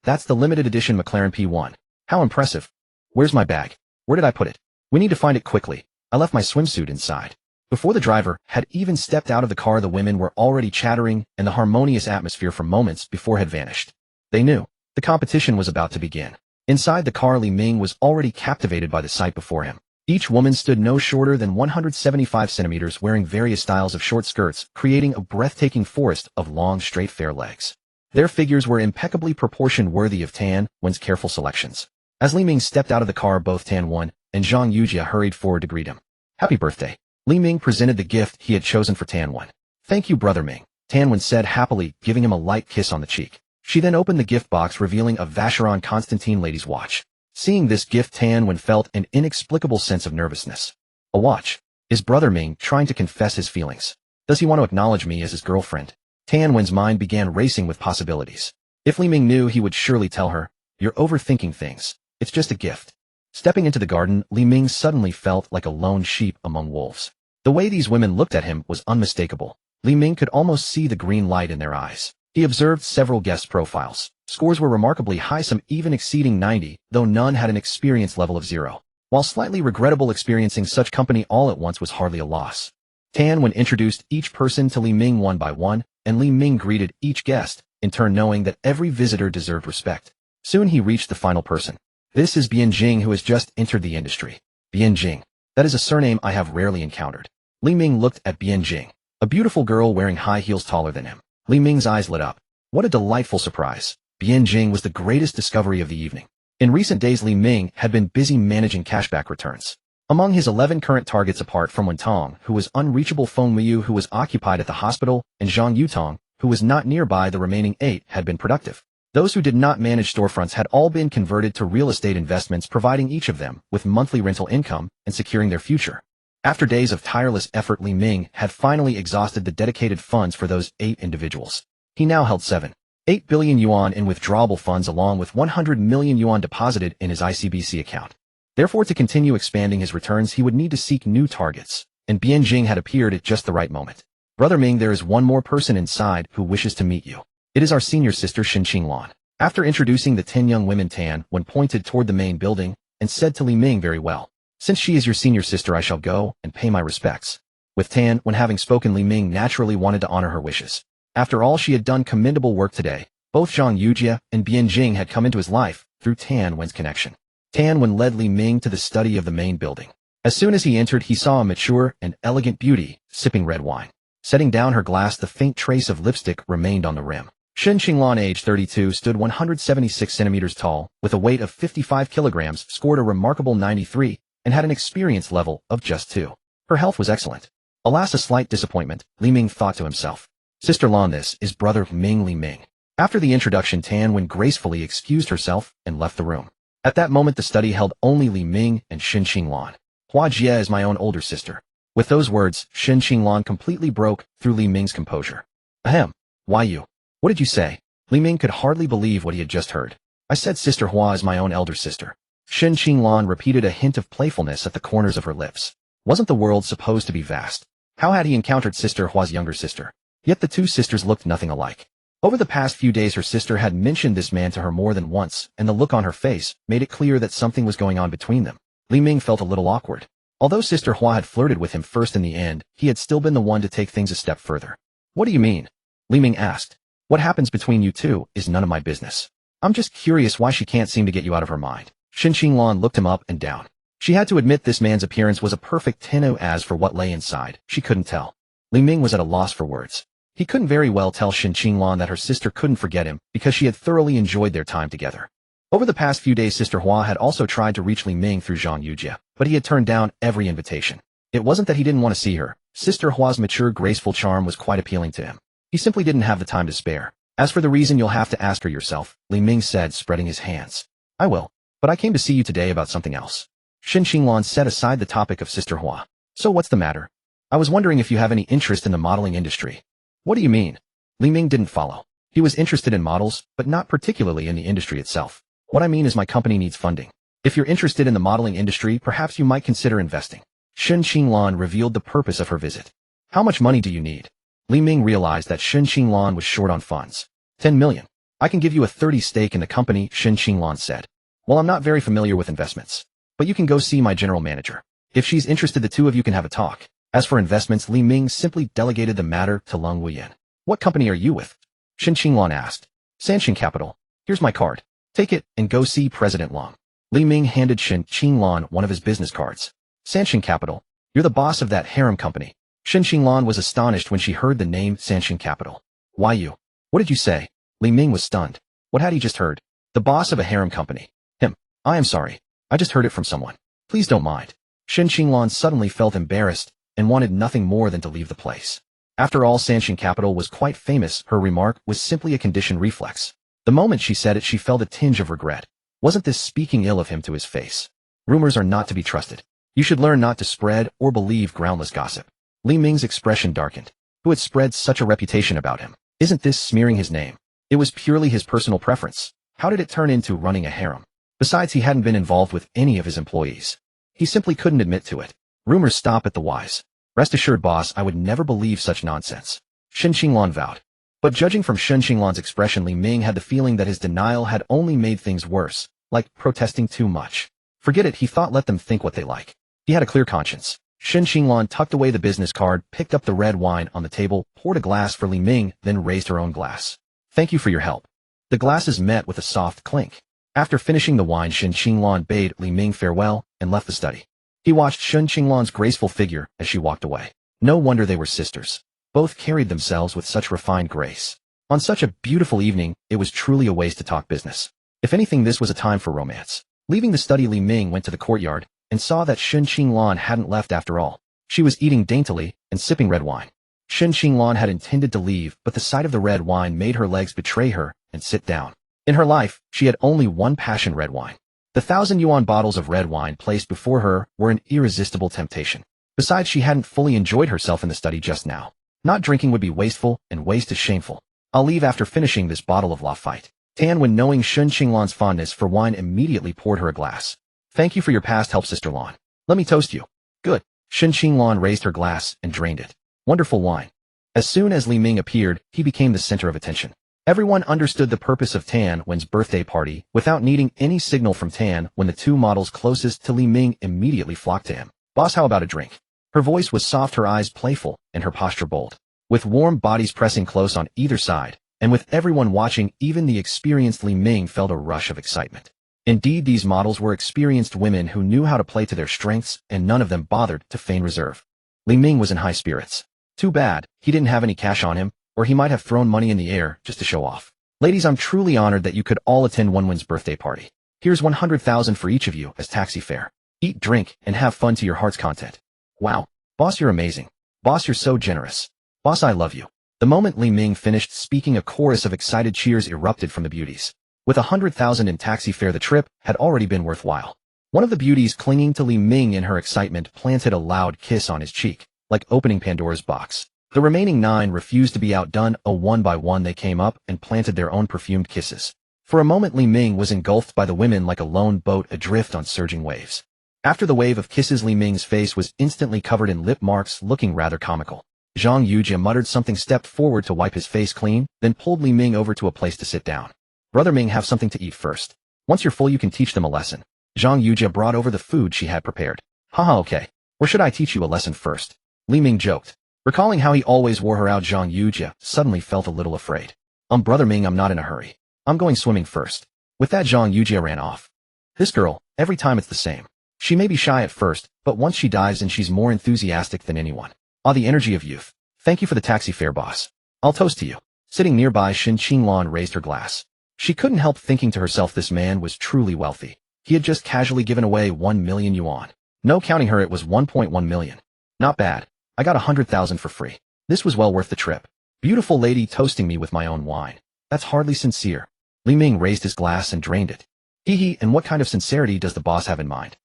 That's the limited edition McLaren P1. How impressive. Where's my bag? Where did I put it? We need to find it quickly. I left my swimsuit inside. Before the driver had even stepped out of the car, the women were already chattering, and the harmonious atmosphere from moments before had vanished. They knew the competition was about to begin. Inside the car, Li Ming was already captivated by the sight before him. Each woman stood no shorter than 175 centimeters, wearing various styles of short skirts, creating a breathtaking forest of long, straight, fair legs. Their figures were impeccably proportioned, worthy of Tan Wen's careful selections. As Li Ming stepped out of the car, both Tan Wen and Zhang Yujia hurried forward to greet him. Happy birthday. Li Ming presented the gift he had chosen for Tan Wen. Thank you, Brother Ming, Tan Wen said happily, giving him a light kiss on the cheek. She then opened the gift box, revealing a Vacheron Constantin lady's watch. Seeing this gift, Tan Wen felt an inexplicable sense of nervousness. A watch? Is Brother Ming trying to confess his feelings? Does he want to acknowledge me as his girlfriend? Tan Wen's mind began racing with possibilities. If Li Ming knew, he would surely tell her, "You're overthinking things. It's just a gift." Stepping into the garden, Li Ming suddenly felt like a lone sheep among wolves. The way these women looked at him was unmistakable. Li Ming could almost see the green light in their eyes. He observed several guest profiles. Scores were remarkably high, some even exceeding 90, though none had an experience level of 0. While slightly regrettable, experiencing such company all at once was hardly a loss. Tan Wen introduced each person to Li Ming one by one, and Li Ming greeted each guest, in turn, knowing that every visitor deserved respect. Soon he reached the final person. This is Bian Jing, who has just entered the industry. Bian Jing. That is a surname I have rarely encountered. Li Ming looked at Bian Jing, a beautiful girl wearing high heels taller than him. Li Ming's eyes lit up. What a delightful surprise. Bian Jing was the greatest discovery of the evening. In recent days, Li Ming had been busy managing cashback returns. Among his 11 current targets, apart from Wen Tong, who was unreachable, Feng Miyu, who was occupied at the hospital, and Zhang Yutong, who was not nearby, the remaining 8 had been productive. Those who did not manage storefronts had all been converted to real estate investments, providing each of them with monthly rental income and securing their future. After days of tireless effort, Li Ming had finally exhausted the dedicated funds for those 8 individuals. He now held 7.8 billion yuan in withdrawable funds, along with 100 million yuan deposited in his ICBC account. Therefore, to continue expanding his returns, he would need to seek new targets, and Bian Jing had appeared at just the right moment. Brother Ming, there is one more person inside who wishes to meet you. It is our senior sister, Shen Qinglan. After introducing the 10 young women, Tan Wen pointed toward the main building and said to Li Ming, very well. Since she is your senior sister, I shall go and pay my respects. With Tan Wen having spoken, Li Ming naturally wanted to honor her wishes. After all, she had done commendable work today. Both Zhang Yujia and Bian Jing had come into his life through Tan Wen's connection. Tan Wen led Li Ming to the study of the main building. As soon as he entered, he saw a mature and elegant beauty sipping red wine. Setting down her glass, the faint trace of lipstick remained on the rim. Shen Qinglan, age 32, stood 176 centimeters tall, with a weight of 55 kilograms, scored a remarkable 93, and had an experience level of just 2. Her health was excellent. Alas, a slight disappointment, Li Ming thought to himself. Sister Lan, this is Brother Ming. Li Ming. After the introduction, Tan Wen gracefully excused herself and left the room. At that moment, the study held only Li Ming and Shen Qinglan. Hua Jie is my own older sister. With those words, Shen Qinglan completely broke through Li Ming's composure. Ahem. Why you? What did you say? Li Ming could hardly believe what he had just heard. I said Sister Hua is my own elder sister. Shen Qinglan repeated, a hint of playfulness at the corners of her lips. Wasn't the world supposed to be vast? How had he encountered Sister Hua's younger sister? Yet the two sisters looked nothing alike. Over the past few days, her sister had mentioned this man to her more than once, and the look on her face made it clear that something was going on between them. Li Ming felt a little awkward. Although Sister Hua had flirted with him first, in the end, he had still been the one to take things a step further. What do you mean? Li Ming asked. What happens between you two is none of my business. I'm just curious why she can't seem to get you out of her mind. Shen Qinglan looked him up and down. She had to admit this man's appearance was a perfect 10. As for what lay inside, she couldn't tell. Li Ming was at a loss for words. He couldn't very well tell Shen Qinglan that her sister couldn't forget him because she had thoroughly enjoyed their time together. Over the past few days, Sister Hua had also tried to reach Li Ming through Zhang Yujia, but he had turned down every invitation. It wasn't that he didn't want to see her. Sister Hua's mature, graceful charm was quite appealing to him. He simply didn't have the time to spare. As for the reason, you'll have to ask her yourself, Li Ming said, spreading his hands. I will. But I came to see you today about something else. Shen Qinglan set aside the topic of Sister Hua. So what's the matter? I was wondering if you have any interest in the modeling industry. What do you mean? Li Ming didn't follow. He was interested in models, but not particularly in the industry itself. What I mean is my company needs funding. If you're interested in the modeling industry, perhaps you might consider investing. Shen Qinglan revealed the purpose of her visit. How much money do you need? Li Ming realized that Shen Qinglan was short on funds. 10 million. I can give you a 30% stake in the company, Shen Qinglan said. Well, I'm not very familiar with investments. But you can go see my general manager. If she's interested, the two of you can have a talk. As for investments, Li Ming simply delegated the matter to Leng Wuyan. What company are you with? Shen Qinglan asked. Sanxin Capital. Here's my card. Take it and go see President Leng. Li Ming handed Shen Qinglan one of his business cards. Sanxin Capital. You're the boss of that harem company. Shen Qinglan was astonished when she heard the name Sanxin Capital. Why you? What did you say? Li Ming was stunned. What had he just heard? The boss of a harem company. Him. I am sorry. I just heard it from someone. Please don't mind. Shen Qinglan suddenly felt embarrassed and wanted nothing more than to leave the place. After all, Sanxin Capital was quite famous. Her remark was simply a conditioned reflex. The moment she said it, she felt a tinge of regret. Wasn't this speaking ill of him to his face? Rumors are not to be trusted. You should learn not to spread or believe groundless gossip. Li Ming's expression darkened. Who had spread such a reputation about him? Isn't this smearing his name? It was purely his personal preference. How did it turn into running a harem? Besides, he hadn't been involved with any of his employees. He simply couldn't admit to it. Rumors stop at the wise. Rest assured, boss, I would never believe such nonsense. Shen Qinglan vowed. But judging from Shen Qinglan's expression, Li Ming had the feeling that his denial had only made things worse, like protesting too much. Forget it, he thought, let them think what they like. He had a clear conscience. Shen Qinglan tucked away the business card, picked up the red wine on the table, poured a glass for Li Ming, then raised her own glass. Thank you for your help. The glasses met with a soft clink. After finishing the wine, Shen Qinglan bade Li Ming farewell and left the study. He watched Shen Qinglan's graceful figure as she walked away. No wonder they were sisters. Both carried themselves with such refined grace. On such a beautiful evening, it was truly a waste to talk business. If anything, this was a time for romance. Leaving the study, Li Ming went to the courtyard and saw that Shen Qinglan hadn't left after all. She was eating daintily and sipping red wine. Shen Qinglan had intended to leave, but the sight of the red wine made her legs betray her and sit down. In her life, she had only one passion: red wine. The 1,000 yuan bottles of red wine placed before her were an irresistible temptation. Besides, she hadn't fully enjoyed herself in the study just now. Not drinking would be wasteful, and waste is shameful. I'll leave after finishing this bottle of Lafite. Tan, when knowing Shen Qinglan's fondness for wine, immediately poured her a glass. Thank you for your past help, Sister Lan. Let me toast you. Good. Shen Qinglan raised her glass and drained it. Wonderful wine. As soon as Li Ming appeared, he became the center of attention. Everyone understood the purpose of Tan Wen's birthday party without needing any signal from Tan when the two models closest to Li Ming immediately flocked to him. Boss, how about a drink? Her voice was soft, her eyes playful, and her posture bold. With warm bodies pressing close on either side, and with everyone watching, even the experienced Li Ming felt a rush of excitement. Indeed, these models were experienced women who knew how to play to their strengths, and none of them bothered to feign reserve. Li Ming was in high spirits. Too bad, he didn't have any cash on him, or he might have thrown money in the air just to show off. Ladies, I'm truly honored that you could all attend Wenwen's birthday party. Here's 100,000 for each of you as taxi fare. Eat, drink, and have fun to your heart's content. Wow. Boss, you're amazing. Boss, you're so generous. Boss, I love you. The moment Li Ming finished speaking, a chorus of excited cheers erupted from the beauties. With 100,000 in taxi fare, the trip had already been worthwhile. One of the beauties, clinging to Li Ming in her excitement, planted a loud kiss on his cheek, like opening Pandora's box. The remaining 9 refused to be outdone. One by one they came up and planted their own perfumed kisses. For a moment, Li Ming was engulfed by the women like a lone boat adrift on surging waves. After the wave of kisses, Li Ming's face was instantly covered in lip marks, looking rather comical. Zhang Yujia muttered something, stepped forward to wipe his face clean, then pulled Li Ming over to a place to sit down. Brother Ming, have something to eat first. Once you're full, you can teach them a lesson. Zhang Yujia brought over the food she had prepared. Haha, okay. Or should I teach you a lesson first? Li Ming joked. Recalling how he always wore her out, Zhang Yujia suddenly felt a little afraid. Brother Ming, I'm not in a hurry. I'm going swimming first. With that, Zhang Yujia ran off. This girl, every time it's the same. She may be shy at first, but once she dives in, she's more enthusiastic than anyone. Ah, the energy of youth. Thank you for the taxi fare, boss. I'll toast to you. Sitting nearby, Shen Qinglan raised her glass. She couldn't help thinking to herself, this man was truly wealthy. He had just casually given away 1 million yuan. No, counting her, it was 1.1 million. Not bad. I got 100,000 for free. This was well worth the trip. Beautiful lady toasting me with my own wine. That's hardly sincere. Li Ming raised his glass and drained it. Hee, and what kind of sincerity does the boss have in mind?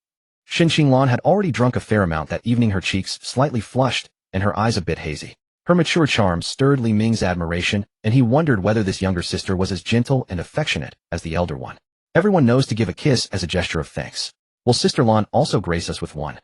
Shen Qinglan had already drunk a fair amount that evening, her cheeks slightly flushed and her eyes a bit hazy. Her mature charm stirred Li Ming's admiration, and he wondered whether this younger sister was as gentle and affectionate as the elder one. Everyone knows to give a kiss as a gesture of thanks. Will Sister Lan also grace us with one?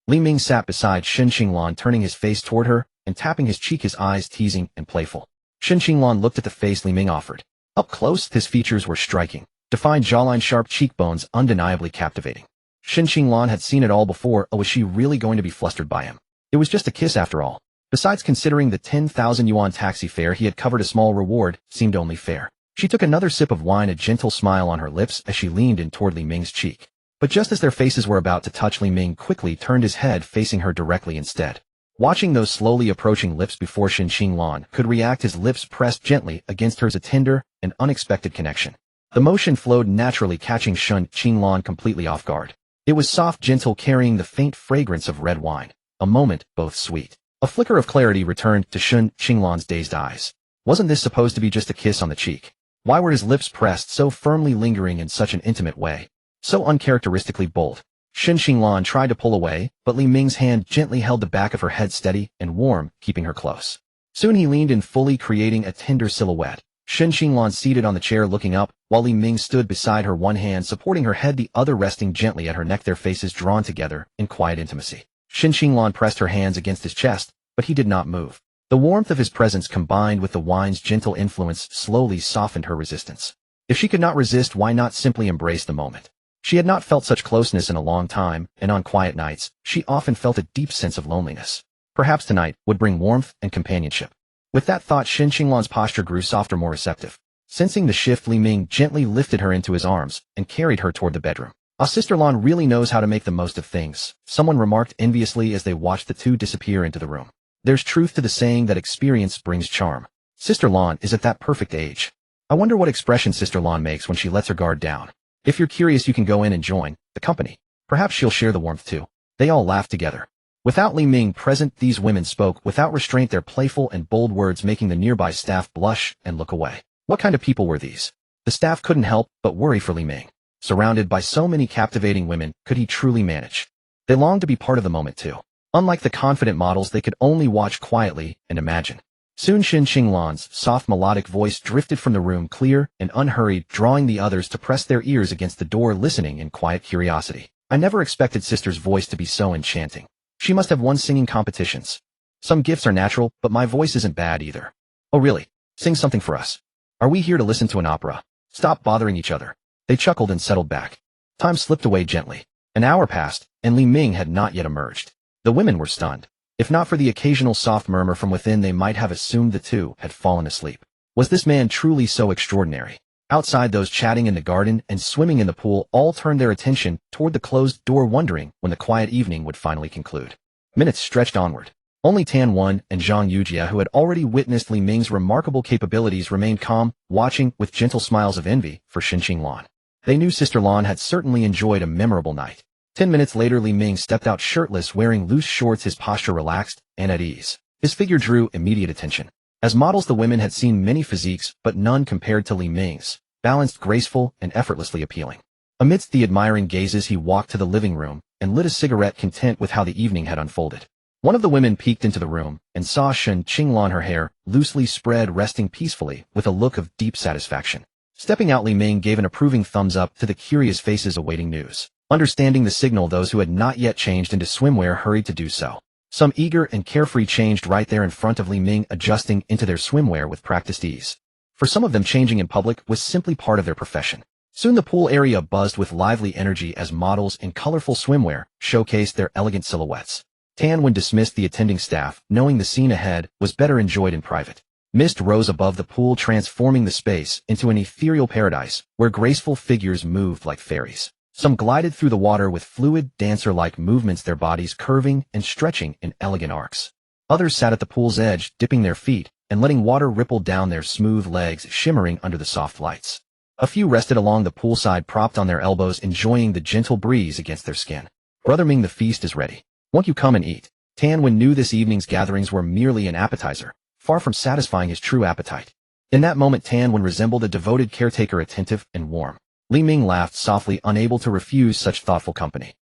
Li Ming sat beside Shen Qinglan, turning his face toward her and tapping his cheek, his eyes teasing and playful. Shen Qinglan looked at the face Li Ming offered. Up close, his features were striking. Defined jawline, sharp cheekbones, undeniably captivating. Shen Qinglan had seen it all before. Was she really going to be flustered by him? It was just a kiss after all. Besides, considering the 10,000 yuan taxi fare he had covered, a small reward seemed only fair. She took another sip of wine, a gentle smile on her lips as she leaned in toward Li Ming's cheek. But just as their faces were about to touch, Li Ming quickly turned his head, facing her directly instead. Watching those slowly approaching lips before Shen Qinglan could react, his lips pressed gently against hers, a tender and unexpected connection. The motion flowed naturally, catching Shen Qinglan completely off guard. It was soft, gentle, carrying the faint fragrance of red wine. A moment, both sweet. A flicker of clarity returned to Shen Qinglan's dazed eyes. Wasn't this supposed to be just a kiss on the cheek? Why were his lips pressed so firmly, lingering in such an intimate way? So uncharacteristically bold. Shen Qinglan tried to pull away, but Li Ming's hand gently held the back of her head steady and warm, keeping her close. Soon he leaned in fully, creating a tender silhouette. Shen Qinglan seated on the chair looking up, while Li Ming stood beside her, one hand supporting her head, the other resting gently at her neck, their faces drawn together in quiet intimacy. Shen Qinglan pressed her hands against his chest, but he did not move. The warmth of his presence combined with the wine's gentle influence slowly softened her resistance. If she could not resist, why not simply embrace the moment? She had not felt such closeness in a long time, and on quiet nights, she often felt a deep sense of loneliness. Perhaps tonight would bring warmth and companionship. With that thought, Shen Qinglan's posture grew softer, more receptive. Sensing the shift, Li Ming gently lifted her into his arms and carried her toward the bedroom. Sister Lan really knows how to make the most of things, someone remarked enviously as they watched the two disappear into the room. There's truth to the saying that experience brings charm. Sister Lan is at that perfect age. I wonder what expression Sister Lan makes when she lets her guard down. If you're curious, you can go in and join the company. Perhaps she'll share the warmth too. They all laughed together. Without Li Ming present, these women spoke without restraint, their playful and bold words making the nearby staff blush and look away. What kind of people were these? The staff couldn't help but worry for Li Ming. Surrounded by so many captivating women, could he truly manage? They longed to be part of the moment too. Unlike the confident models, they could only watch quietly and imagine. Soon Shen Qinglan's soft melodic voice drifted from the room, clear and unhurried, drawing the others to press their ears against the door, listening in quiet curiosity. I never expected Sister's voice to be so enchanting. She must have won singing competitions. Some gifts are natural, but my voice isn't bad either. Oh really? Sing something for us. Are we here to listen to an opera? Stop bothering each other. They chuckled and settled back. Time slipped away gently. An hour passed, and Li Ming had not yet emerged. The women were stunned. If not for the occasional soft murmur from within, they might have assumed the two had fallen asleep. Was this man truly so extraordinary? Outside, those chatting in the garden and swimming in the pool all turned their attention toward the closed door, wondering when the quiet evening would finally conclude. Minutes stretched onward. Only Tan Wen and Zhang Yujia, who had already witnessed Li Ming's remarkable capabilities, remained calm, watching with gentle smiles of envy for Shen Qinglan. They knew Sister Lan had certainly enjoyed a memorable night. 10 minutes later, Li Ming stepped out shirtless, wearing loose shorts, his posture relaxed and at ease. His figure drew immediate attention. As models, the women had seen many physiques, but none compared to Li Ming's, balanced, graceful, and effortlessly appealing. Amidst the admiring gazes, he walked to the living room and lit a cigarette, content with how the evening had unfolded. One of the women peeked into the room and saw Shen Qinglan, her hair loosely spread, resting peacefully with a look of deep satisfaction. Stepping out, Li Ming gave an approving thumbs up to the curious faces awaiting news. Understanding the signal, those who had not yet changed into swimwear hurried to do so. Some eager and carefree changed right there in front of Li Ming, adjusting into their swimwear with practiced ease. For some of them, changing in public was simply part of their profession. Soon the pool area buzzed with lively energy as models in colorful swimwear showcased their elegant silhouettes. Tan Wen dismissed the attending staff, knowing the scene ahead was better enjoyed in private. Mist rose above the pool, transforming the space into an ethereal paradise where graceful figures moved like fairies. Some glided through the water with fluid, dancer-like movements, their bodies curving and stretching in elegant arcs. Others sat at the pool's edge, dipping their feet and letting water ripple down their smooth legs, shimmering under the soft lights. A few rested along the poolside, propped on their elbows, enjoying the gentle breeze against their skin. Brother Ming, the feast is ready. Won't you come and eat? Tan Wen knew this evening's gatherings were merely an appetizer, far from satisfying his true appetite. In that moment, Tan Wen resembled a devoted caretaker, attentive and warm. Li Ming laughed softly, unable to refuse such thoughtful company.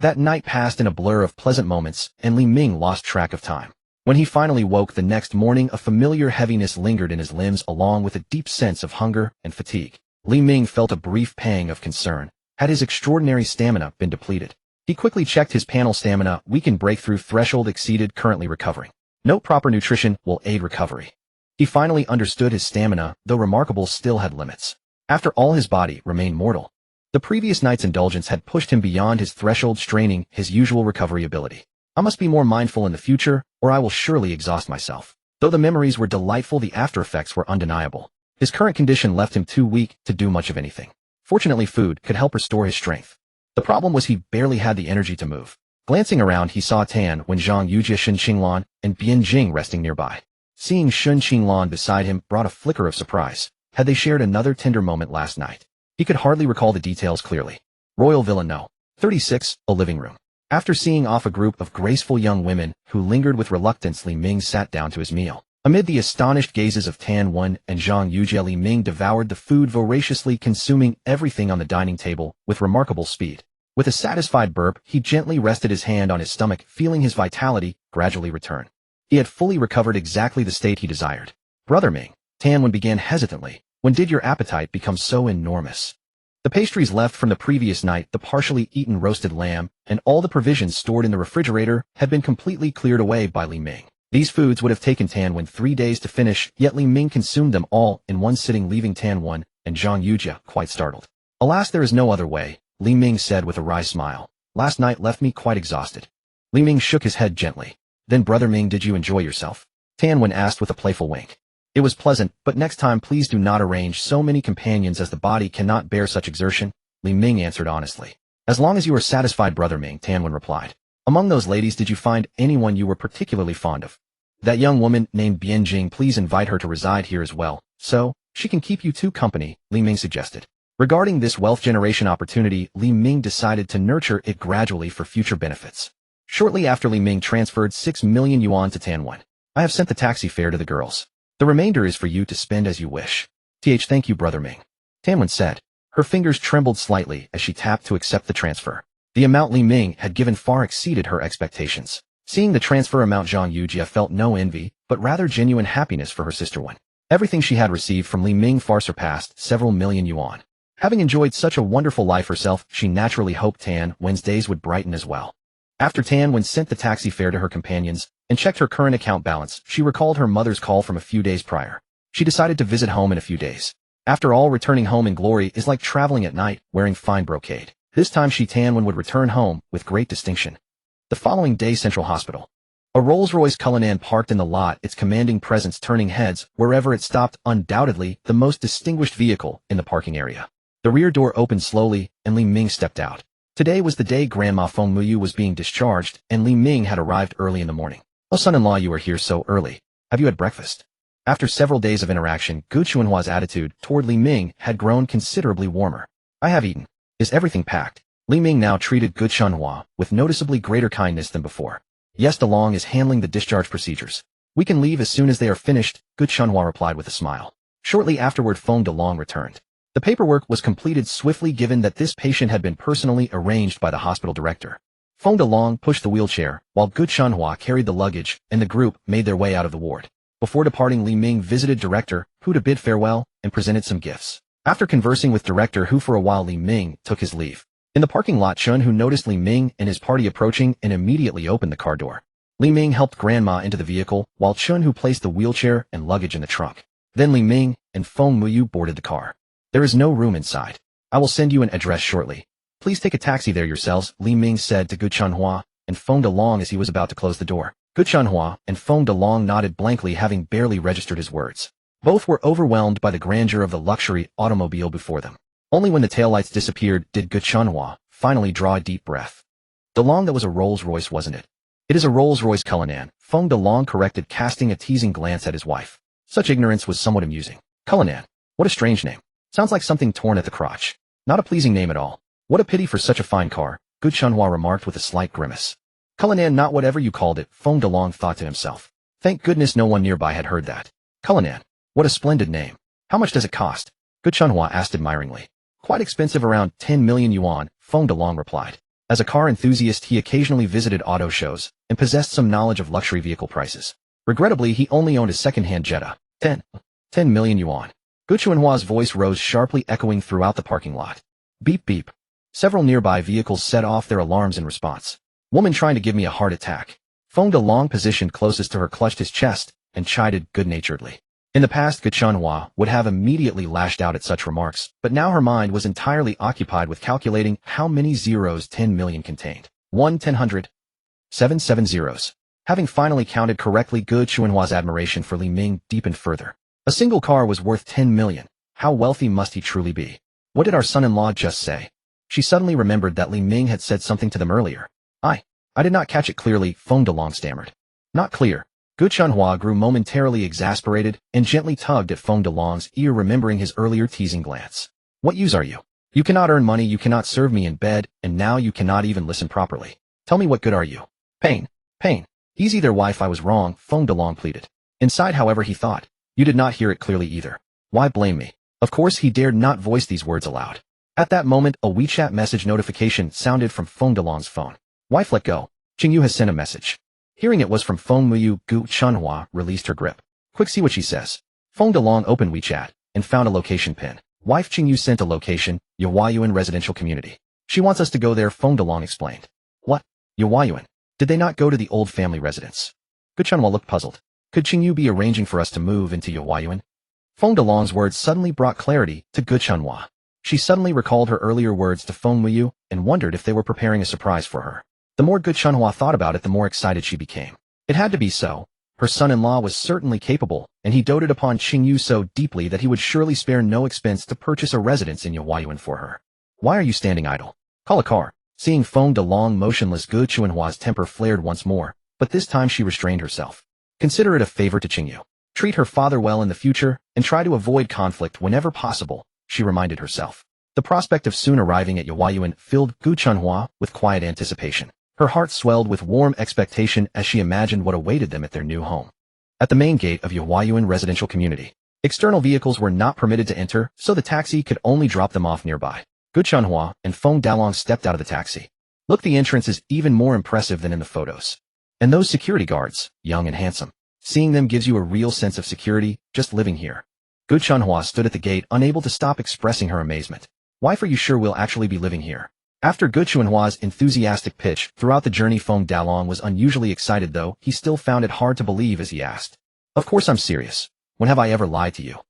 That night passed in a blur of pleasant moments, and Li Ming lost track of time. When he finally woke the next morning, a familiar heaviness lingered in his limbs along with a deep sense of hunger and fatigue. Li Ming felt a brief pang of concern. Had his extraordinary stamina been depleted? He quickly checked his panel stamina. Weakened, breakthrough threshold exceeded, currently recovering. Note: proper nutrition will aid recovery. He finally understood his stamina, though remarkable, still had limits. After all, his body remained mortal. The previous night's indulgence had pushed him beyond his threshold, straining his usual recovery ability. I must be more mindful in the future, or I will surely exhaust myself. Though the memories were delightful, the after effects were undeniable. His current condition left him too weak to do much of anything. Fortunately, food could help restore his strength. The problem was he barely had the energy to move. Glancing around, he saw Tan Wen, Zhang Yujie, Shen Qinglan, and Bian Jing resting nearby. Seeing Shen Qinglan beside him brought a flicker of surprise. Had they shared another tender moment last night? He could hardly recall the details clearly. Royal Villa No. 36, a living room. After seeing off a group of graceful young women who lingered with reluctance, Li Ming sat down to his meal. Amid the astonished gazes of Tan Wen and Zhang Yujie, Li Ming devoured the food voraciously, consuming everything on the dining table with remarkable speed. With a satisfied burp, he gently rested his hand on his stomach, feeling his vitality gradually return. He had fully recovered, exactly the state he desired. Brother Ming, Tan Wen began hesitantly, when did your appetite become so enormous? The pastries left from the previous night, the partially eaten roasted lamb, and all the provisions stored in the refrigerator had been completely cleared away by Li Ming. These foods would have taken Tan Wen 3 days to finish, yet Li Ming consumed them all in one sitting, leaving Tan Wen and Zhang Yujie quite startled. Alas, there is no other way, Li Ming said with a wry smile. Last night left me quite exhausted. Li Ming shook his head gently. Then, Brother Ming, did you enjoy yourself? Tan Wen asked with a playful wink. It was pleasant, but next time please do not arrange so many companions, as the body cannot bear such exertion, Li Ming answered honestly. As long as you are satisfied, Brother Ming, Tan Wen replied. Among those ladies, did you find anyone you were particularly fond of? That young woman named Bian Jing, please invite her to reside here as well, so she can keep you two company, Li Ming suggested. Regarding this wealth generation opportunity, Li Ming decided to nurture it gradually for future benefits. Shortly after, Li Ming transferred 6 million yuan to Tan Wen. I have sent the taxi fare to the girls. The remainder is for you to spend as you wish. Thank you, Brother Ming, Tan Wen said. Her fingers trembled slightly as she tapped to accept the transfer. The amount Li Ming had given far exceeded her expectations. Seeing the transfer amount, Zhang Yujie felt no envy, but rather genuine happiness for her sister Wen. Everything she had received from Li Ming far surpassed several million yuan. Having enjoyed such a wonderful life herself, she naturally hoped Tan Wen's days would brighten as well. After Tan Wen sent the taxi fare to her companions and checked her current account balance, she recalled her mother's call from a few days prior. She decided to visit home in a few days. After all, returning home in glory is like traveling at night, wearing fine brocade. This time Tan Wen would return home with great distinction. The following day, Central Hospital. A Rolls-Royce Cullinan parked in the lot, its commanding presence turning heads wherever it stopped, undoubtedly the most distinguished vehicle in the parking area. The rear door opened slowly, and Li Ming stepped out. Today was the day Grandma Feng Muyu was being discharged, and Li Ming had arrived early in the morning. Oh, son-in-law, you are here so early. Have you had breakfast? After several days of interaction, Gu Chuanhua's attitude toward Li Ming had grown considerably warmer. I have eaten. Is everything packed? Li Ming now treated Gu Chuanhua with noticeably greater kindness than before. Yes, DeLong is handling the discharge procedures. We can leave as soon as they are finished, Gu Chuanhua replied with a smile. Shortly afterward, Feng DeLong returned. The paperwork was completed swiftly, given that this patient had been personally arranged by the hospital director. Feng DeLong pushed the wheelchair, while Gu Chuanhua carried the luggage, and the group made their way out of the ward. Before departing, Li Ming visited Director Hu to bid farewell and presented some gifts. After conversing with Director Hu for a while, Li Ming took his leave. In the parking lot, Chun Hu noticed Li Ming and his party approaching and immediately opened the car door. Li Ming helped Grandma into the vehicle, while Chun Hu placed the wheelchair and luggage in the trunk. Then Li Ming and Feng Muyu boarded the car. There is no room inside. I will send you an address shortly. Please take a taxi there yourselves, Li Ming said to Gu Chuanhua and Feng DeLong as he was about to close the door. Gu Chuanhua and Feng DeLong nodded blankly, having barely registered his words. Both were overwhelmed by the grandeur of the luxury automobile before them. Only when the taillights disappeared did Gu Chuanhua finally draw a deep breath. DeLong, that was a Rolls-Royce, wasn't it? It is a Rolls-Royce Cullinan, Feng DeLong corrected, casting a teasing glance at his wife. Such ignorance was somewhat amusing. Cullinan. What a strange name. Sounds like something torn at the crotch. Not a pleasing name at all. What a pity for such a fine car, Gu Chuanhua remarked with a slight grimace. Cullinan, not whatever you called it, Feng DeLong thought to himself. Thank goodness no one nearby had heard that. Cullinan. What a splendid name. How much does it cost? Gu Chuanhua asked admiringly. Quite expensive, around 10 million yuan, Feng DeLong replied. As a car enthusiast, he occasionally visited auto shows and possessed some knowledge of luxury vehicle prices. Regrettably, he only owned a second-hand Jetta. 10 million yuan. Gu Chunhua's voice rose sharply, echoing throughout the parking lot. Beep beep. Several nearby vehicles set off their alarms in response. Woman trying to give me a heart attack. Feng Delong, positioned closest to her, clutched his chest and chided good-naturedly. In the past, Gu Chunhua would have immediately lashed out at such remarks, but now her mind was entirely occupied with calculating how many zeros 10 million contained. 1 1000. 7 zeros. Having finally counted correctly, Gu Chunhua's admiration for Li Ming deepened further. A single car was worth 10 million. How wealthy must he truly be? What did our son-in-law just say? She suddenly remembered that Li Ming had said something to them earlier. I did not catch it clearly, Feng Delong stammered. Not clear. Gu Chunhua grew momentarily exasperated and gently tugged at Feng Delong's ear, remembering his earlier teasing glance. What use are you? You cannot earn money, you cannot serve me in bed, and now you cannot even listen properly. Tell me, what good are you? Pain. Easy there, wife, I was wrong, Feng Delong pleaded. Inside, however, he thought, you did not hear it clearly either. Why blame me? Of course, he dared not voice these words aloud. At that moment, a WeChat message notification sounded from Feng Delong's phone. Wife, let go. Qingyu has sent a message. Hearing it was from Feng Muyu, Gu Chunhua released her grip. Quick, see what she says. Feng Delong opened WeChat and found a location pin. Wife, Qingyu sent a location, Yahuayuan residential community. She wants us to go there, Feng Delong explained. What? Yahuayuan? Did they not go to the old family residence? Gu Chunhua looked puzzled. Could Qingyu be arranging for us to move into Yahuayuan? Feng Delong's words suddenly brought clarity to Gu Chunhua. She suddenly recalled her earlier words to Feng Muyu and wondered if they were preparing a surprise for her. The more Gu Chunhua thought about it, the more excited she became. It had to be so. Her son-in-law was certainly capable, and he doted upon Qingyu so deeply that he would surely spare no expense to purchase a residence in Yahuayuan for her. Why are you standing idle? Call a car. Seeing Feng Delong motionless, Gu Chunhua's temper flared once more, but this time she restrained herself. Consider it a favor to Qingyu. Treat her father well in the future, and try to avoid conflict whenever possible, she reminded herself. The prospect of soon arriving at Yahuayuan filled Gu Chunhua with quiet anticipation. Her heart swelled with warm expectation as she imagined what awaited them at their new home. At the main gate of Yahuayuan residential community, external vehicles were not permitted to enter, so the taxi could only drop them off nearby. Gu Chunhua and Feng Delong stepped out of the taxi. Look, the entrance is even more impressive than in the photos. And those security guards, young and handsome. Seeing them gives you a real sense of security, just living here. Gu Chunhua stood at the gate, unable to stop expressing her amazement. Wife, are you sure we'll actually be living here? After Gu Chunhua's enthusiastic pitch throughout the journey, Feng Delong was unusually excited, though he still found it hard to believe as he asked. Of course I'm serious. When have I ever lied to you?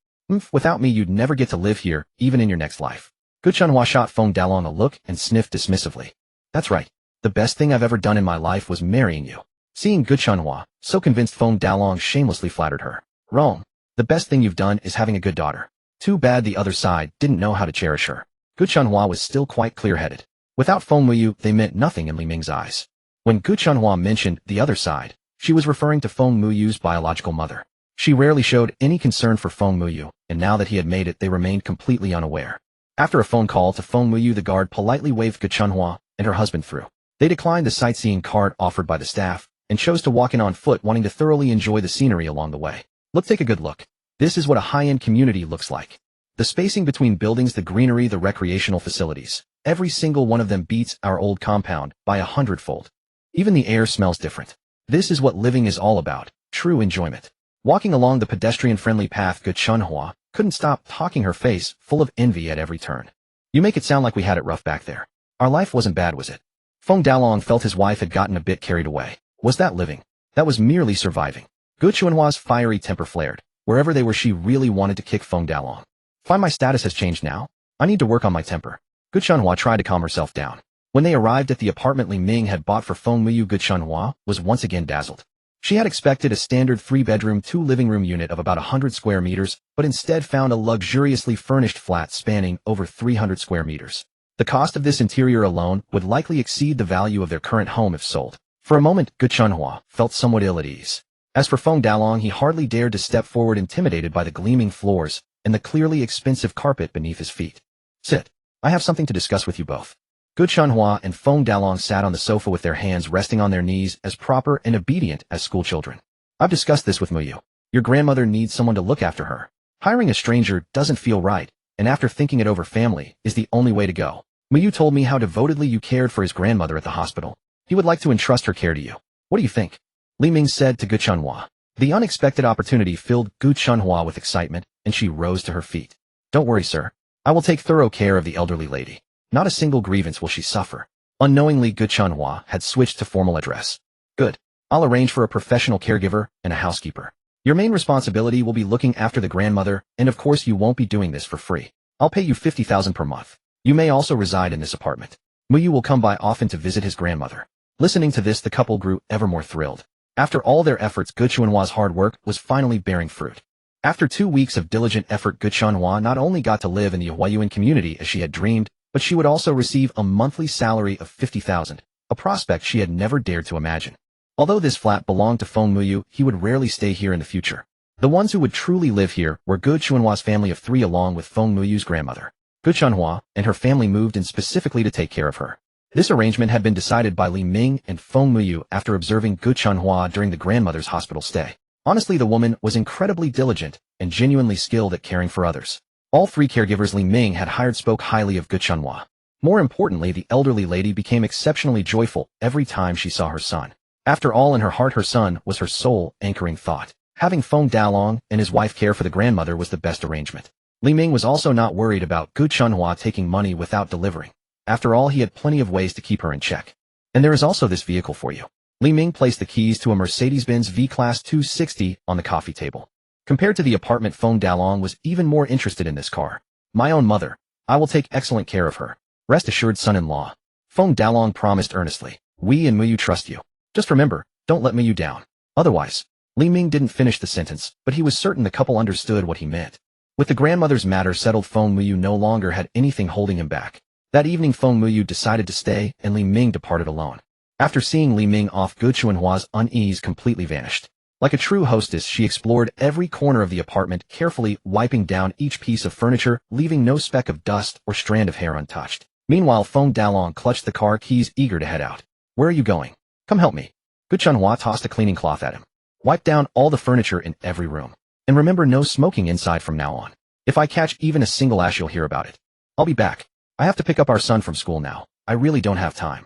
Without me you'd never get to live here, even in your next life. Gu Chunhua shot Feng Delong a look and sniffed dismissively. That's right. The best thing I've ever done in my life was marrying you. Seeing Gu Chunhua, so convinced, Feng Delong shamelessly flattered her. Wrong. The best thing you've done is having a good daughter. Too bad the other side didn't know how to cherish her. Gu Chunhua was still quite clear-headed. Without Feng Muyu, they meant nothing in Li Ming's eyes. When Gu Chunhua mentioned the other side, she was referring to Feng Muyu's biological mother. She rarely showed any concern for Feng Muyu, and now that he had made it, they remained completely unaware. After a phone call to Feng Muyu, the guard politely waved Gu Chunhua and her husband through. They declined the sightseeing card offered by the staff, and chose to walk in on foot, wanting to thoroughly enjoy the scenery along the way. Take a good look. This is what a high-end community looks like. The spacing between buildings, the greenery, the recreational facilities. Every single one of them beats our old compound by 100-fold. Even the air smells different. This is what living is all about, true enjoyment. Walking along the pedestrian-friendly path, Gu Chunhua couldn't stop talking, her face full of envy at every turn. You make it sound like we had it rough back there. Our life wasn't bad, was it? Feng Delong felt his wife had gotten a bit carried away. Was that living? That was merely surviving. Gu Chunhua's fiery temper flared. Wherever they were, she really wanted to kick Feng Delong. Find my status has changed now. I need to work on my temper. Gu Chunhua tried to calm herself down. When they arrived at the apartment Li Ming had bought for Feng Muyu, Gu Chunhua was once again dazzled. She had expected a standard 3-bedroom, 2-living-room unit of about 100 square meters, but instead found a luxuriously furnished flat spanning over 300 square meters. The cost of this interior alone would likely exceed the value of their current home if sold. For a moment, Gu Chunhua felt somewhat ill at ease. As for Feng Delong, he hardly dared to step forward, intimidated by the gleaming floors and the clearly expensive carpet beneath his feet. Sit. I have something to discuss with you both. Gu Chunhua and Feng Delong sat on the sofa with their hands resting on their knees, as proper and obedient as schoolchildren. I've discussed this with Muyu. Your grandmother needs someone to look after her. Hiring a stranger doesn't feel right, and after thinking it over, family is the only way to go. Muyu told me how devotedly you cared for his grandmother at the hospital. He would like to entrust her care to you. What do you think? Li Ming said to Gu Chunhua. The unexpected opportunity filled Gu Chunhua with excitement, and she rose to her feet. Don't worry, sir. I will take thorough care of the elderly lady. Not a single grievance will she suffer. Unknowingly, Gu Chunhua had switched to formal address. Good. I'll arrange for a professional caregiver and a housekeeper. Your main responsibility will be looking after the grandmother, and of course you won't be doing this for free. I'll pay you 50,000 per month. You may also reside in this apartment. Muyu will come by often to visit his grandmother. Listening to this, the couple grew ever more thrilled. After all their efforts, Gu Chunhua's hard work was finally bearing fruit. After 2 weeks of diligent effort, Gu Chunhua not only got to live in the Huayuan community as she had dreamed, but she would also receive a monthly salary of 50,000, a prospect she had never dared to imagine. Although this flat belonged to Feng Muyu, he would rarely stay here in the future. The ones who would truly live here were Gu Chunhua's family of 3 along with Feng Muyu's grandmother. Gu Chunhua and her family moved in specifically to take care of her. This arrangement had been decided by Li Ming and Feng Muyu after observing Gu Chunhua during the grandmother's hospital stay. Honestly, the woman was incredibly diligent and genuinely skilled at caring for others. All 3 caregivers Li Ming had hired spoke highly of Gu Chunhua. More importantly, the elderly lady became exceptionally joyful every time she saw her son. After all, in her heart, her son was her sole anchoring thought. Having Feng Dalong and his wife care for the grandmother was the best arrangement. Li Ming was also not worried about Gu Chunhua taking money without delivering. After all, he had plenty of ways to keep her in check. And there is also this vehicle for you. Li Ming placed the keys to a Mercedes-Benz V-Class 260 on the coffee table. Compared to the apartment, Feng Dalong was even more interested in this car. My own mother. I will take excellent care of her. Rest assured, son-in-law. Feng Dalong promised earnestly. We and Muyu trust you. Just remember, don't let Muyu down. Otherwise, Li Ming didn't finish the sentence, but he was certain the couple understood what he meant. With the grandmother's matter settled, Feng Muyu no longer had anything holding him back. That evening, Feng Muyu decided to stay, and Li Ming departed alone. After seeing Li Ming off, Gu Chunhua's unease completely vanished. Like a true hostess, she explored every corner of the apartment, carefully wiping down each piece of furniture, leaving no speck of dust or strand of hair untouched. Meanwhile, Feng Dalong clutched the car keys, eager to head out. Where are you going? Come help me. Gu Chunhua tossed a cleaning cloth at him. Wipe down all the furniture in every room. And remember, no smoking inside from now on. If I catch even a single ash, you'll hear about it. I'll be back. I have to pick up our son from school now. I really don't have time.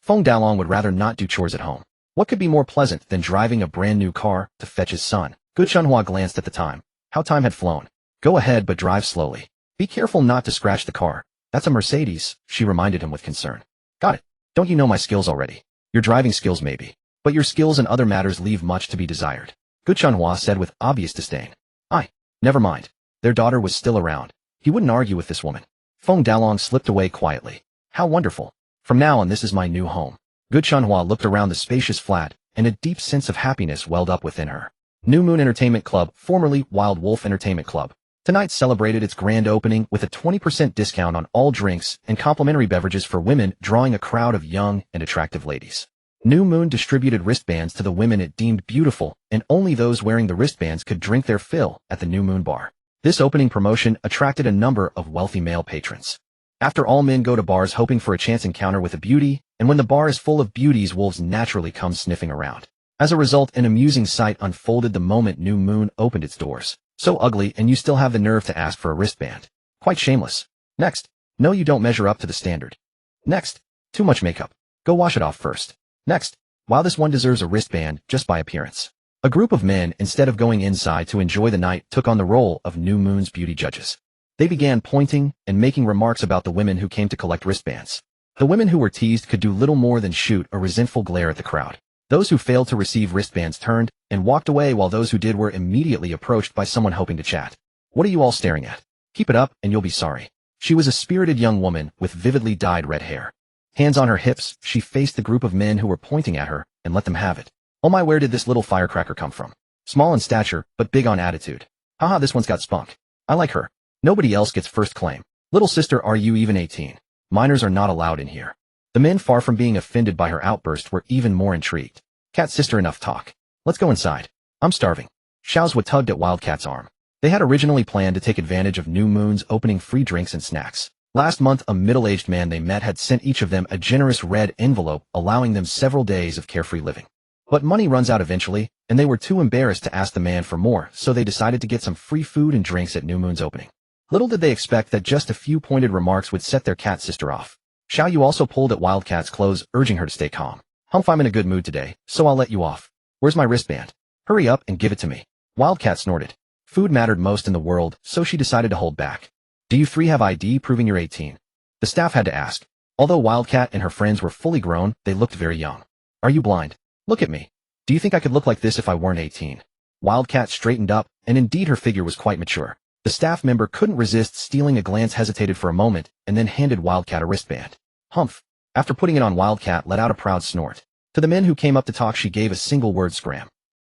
Feng Dalong would rather not do chores at home. What could be more pleasant than driving a brand new car to fetch his son? Gu Chunhua glanced at the time. How time had flown. Go ahead, but drive slowly. Be careful not to scratch the car. That's a Mercedes, she reminded him with concern. Got it. Don't you know my skills already? Your driving skills maybe, but your skills and other matters leave much to be desired. Gu Chunhua said with obvious disdain. Never mind. Their daughter was still around. He wouldn't argue with this woman. Feng Dalong slipped away quietly. How wonderful. From now on, this is my new home. Gu Chunhua looked around the spacious flat, and a deep sense of happiness welled up within her. New Moon Entertainment Club, formerly Wild Wolf Entertainment Club, tonight celebrated its grand opening with a 20% discount on all drinks and complimentary beverages for women, drawing a crowd of young and attractive ladies. New Moon distributed wristbands to the women it deemed beautiful, and only those wearing the wristbands could drink their fill at the New Moon Bar. This opening promotion attracted a number of wealthy male patrons. After all, men go to bars hoping for a chance encounter with a beauty, and when the bar is full of beauties, wolves naturally come sniffing around. As a result, an amusing sight unfolded the moment New Moon opened its doors. So ugly, and you still have the nerve to ask for a wristband. Quite shameless. Next. No, you don't measure up to the standard. Next. Too much makeup. Go wash it off first. Next. While this one deserves a wristband just by appearance. A group of men, instead of going inside to enjoy the night, took on the role of New Moon's beauty judges. They began pointing and making remarks about the women who came to collect wristbands. The women who were teased could do little more than shoot a resentful glare at the crowd. Those who failed to receive wristbands turned and walked away, while those who did were immediately approached by someone hoping to chat. What are you all staring at? Keep it up and you'll be sorry. She was a spirited young woman with vividly dyed red hair. Hands on her hips, she faced the group of men who were pointing at her and let them have it. Oh my, where did this little firecracker come from? Small in stature, but big on attitude. Haha, this one's got spunk. I like her. Nobody else gets first claim. Little sister, are you even 18? Minors are not allowed in here. The men, far from being offended by her outburst, were even more intrigued. Cat sister, enough talk. Let's go inside. I'm starving. Xiaozhua tugged at Wildcat's arm. They had originally planned to take advantage of New Moon's opening free drinks and snacks. Last month, a middle-aged man they met had sent each of them a generous red envelope, allowing them several days of carefree living. But money runs out eventually, and they were too embarrassed to ask the man for more, so they decided to get some free food and drinks at New Moon's opening. Little did they expect that just a few pointed remarks would set their cat sister off. Xiao Yu also pulled at Wildcat's clothes, urging her to stay calm. Humph, I'm in a good mood today, so I'll let you off. Where's my wristband? Hurry up and give it to me. Wildcat snorted. Food mattered most in the world, so she decided to hold back. Do you three have ID proving you're 18? The staff had to ask. Although Wildcat and her friends were fully grown, they looked very young. Are you blind? Look at me. Do you think I could look like this if I weren't 18? Wildcat straightened up, and indeed her figure was quite mature. The staff member couldn't resist stealing a glance, hesitated for a moment, and then handed Wildcat a wristband. Humph. After putting it on, Wildcat let out a proud snort. To the men who came up to talk, she gave a single-word scram.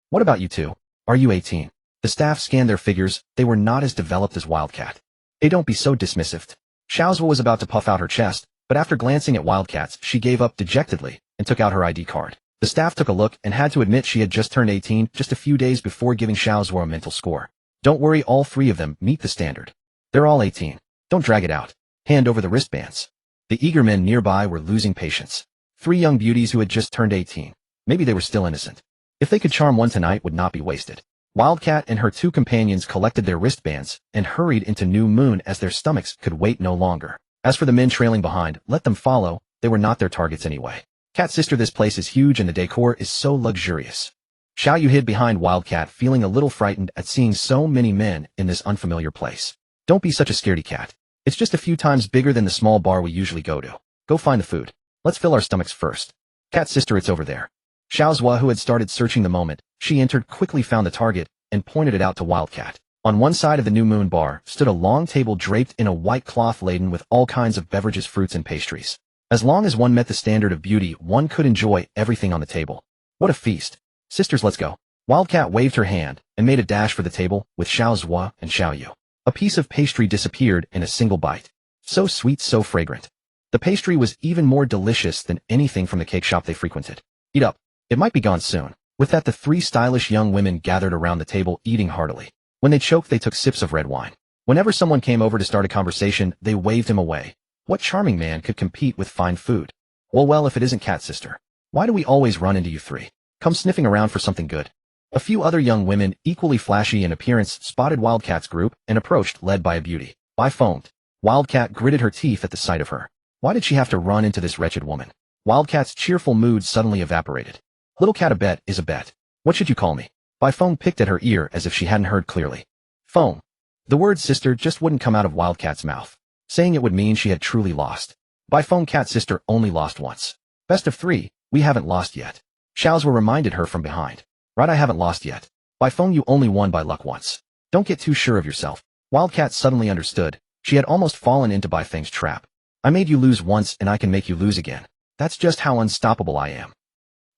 What about you two? Are you 18? The staff scanned their figures. They were not as developed as Wildcat. Hey, don't be so dismissive. Xiaozhua was about to puff out her chest, but after glancing at Wildcat's, she gave up dejectedly and took out her ID card. The staff took a look and had to admit she had just turned 18 just a few days before giving Xiaozhua a mental score. Don't worry, all three of them meet the standard. They're all 18. Don't drag it out. Hand over the wristbands. The eager men nearby were losing patience. Three young beauties who had just turned 18. Maybe they were still innocent. If they could charm one tonight, would not be wasted. Wildcat and her two companions collected their wristbands and hurried into New Moon as their stomachs could wait no longer. As for the men trailing behind, let them follow. They were not their targets anyway. Cat sister, this place is huge and the decor is so luxurious. Xiao Yu hid behind Wildcat, feeling a little frightened at seeing so many men in this unfamiliar place. Don't be such a scaredy cat. It's just a few times bigger than the small bar we usually go to. Go find the food. Let's fill our stomachs first. Cat sister, it's over there. Xiaozhua, who had started searching the moment she entered, quickly found the target and pointed it out to Wildcat. On one side of the New Moon bar stood a long table draped in a white cloth laden with all kinds of beverages, fruits, and pastries. As long as one met the standard of beauty, one could enjoy everything on the table. What a feast. Sisters, let's go. Wildcat waved her hand and made a dash for the table with Xiaozhua and Xiao Yu. A piece of pastry disappeared in a single bite. So sweet, so fragrant. The pastry was even more delicious than anything from the cake shop they frequented. Eat up. It might be gone soon. With that, the three stylish young women gathered around the table, eating heartily. When they choked, they took sips of red wine. Whenever someone came over to start a conversation, they waved him away. What charming man could compete with fine food? Well, if it isn't Cat Sister. Why do we always run into you three? Come sniffing around for something good. A few other young women, equally flashy in appearance, spotted Wildcat's group and approached, led by a beauty. Bai foamed. Wildcat gritted her teeth at the sight of her. Why did she have to run into this wretched woman? Wildcat's cheerful mood suddenly evaporated. Little cat, a bet is a bet. What should you call me? Bai Feng picked at her ear as if she hadn't heard clearly. Feng. The word sister just wouldn't come out of Wildcat's mouth. Saying it would mean she had truly lost. Bai Feng, Cat sister only lost once. Best of three, we haven't lost yet. Xiaozhua reminded her from behind. Right, I haven't lost yet. Bai Feng, you only won by luck once. Don't get too sure of yourself. Wildcat suddenly understood. She had almost fallen into Bai Feng's trap. I made you lose once and I can make you lose again. That's just how unstoppable I am.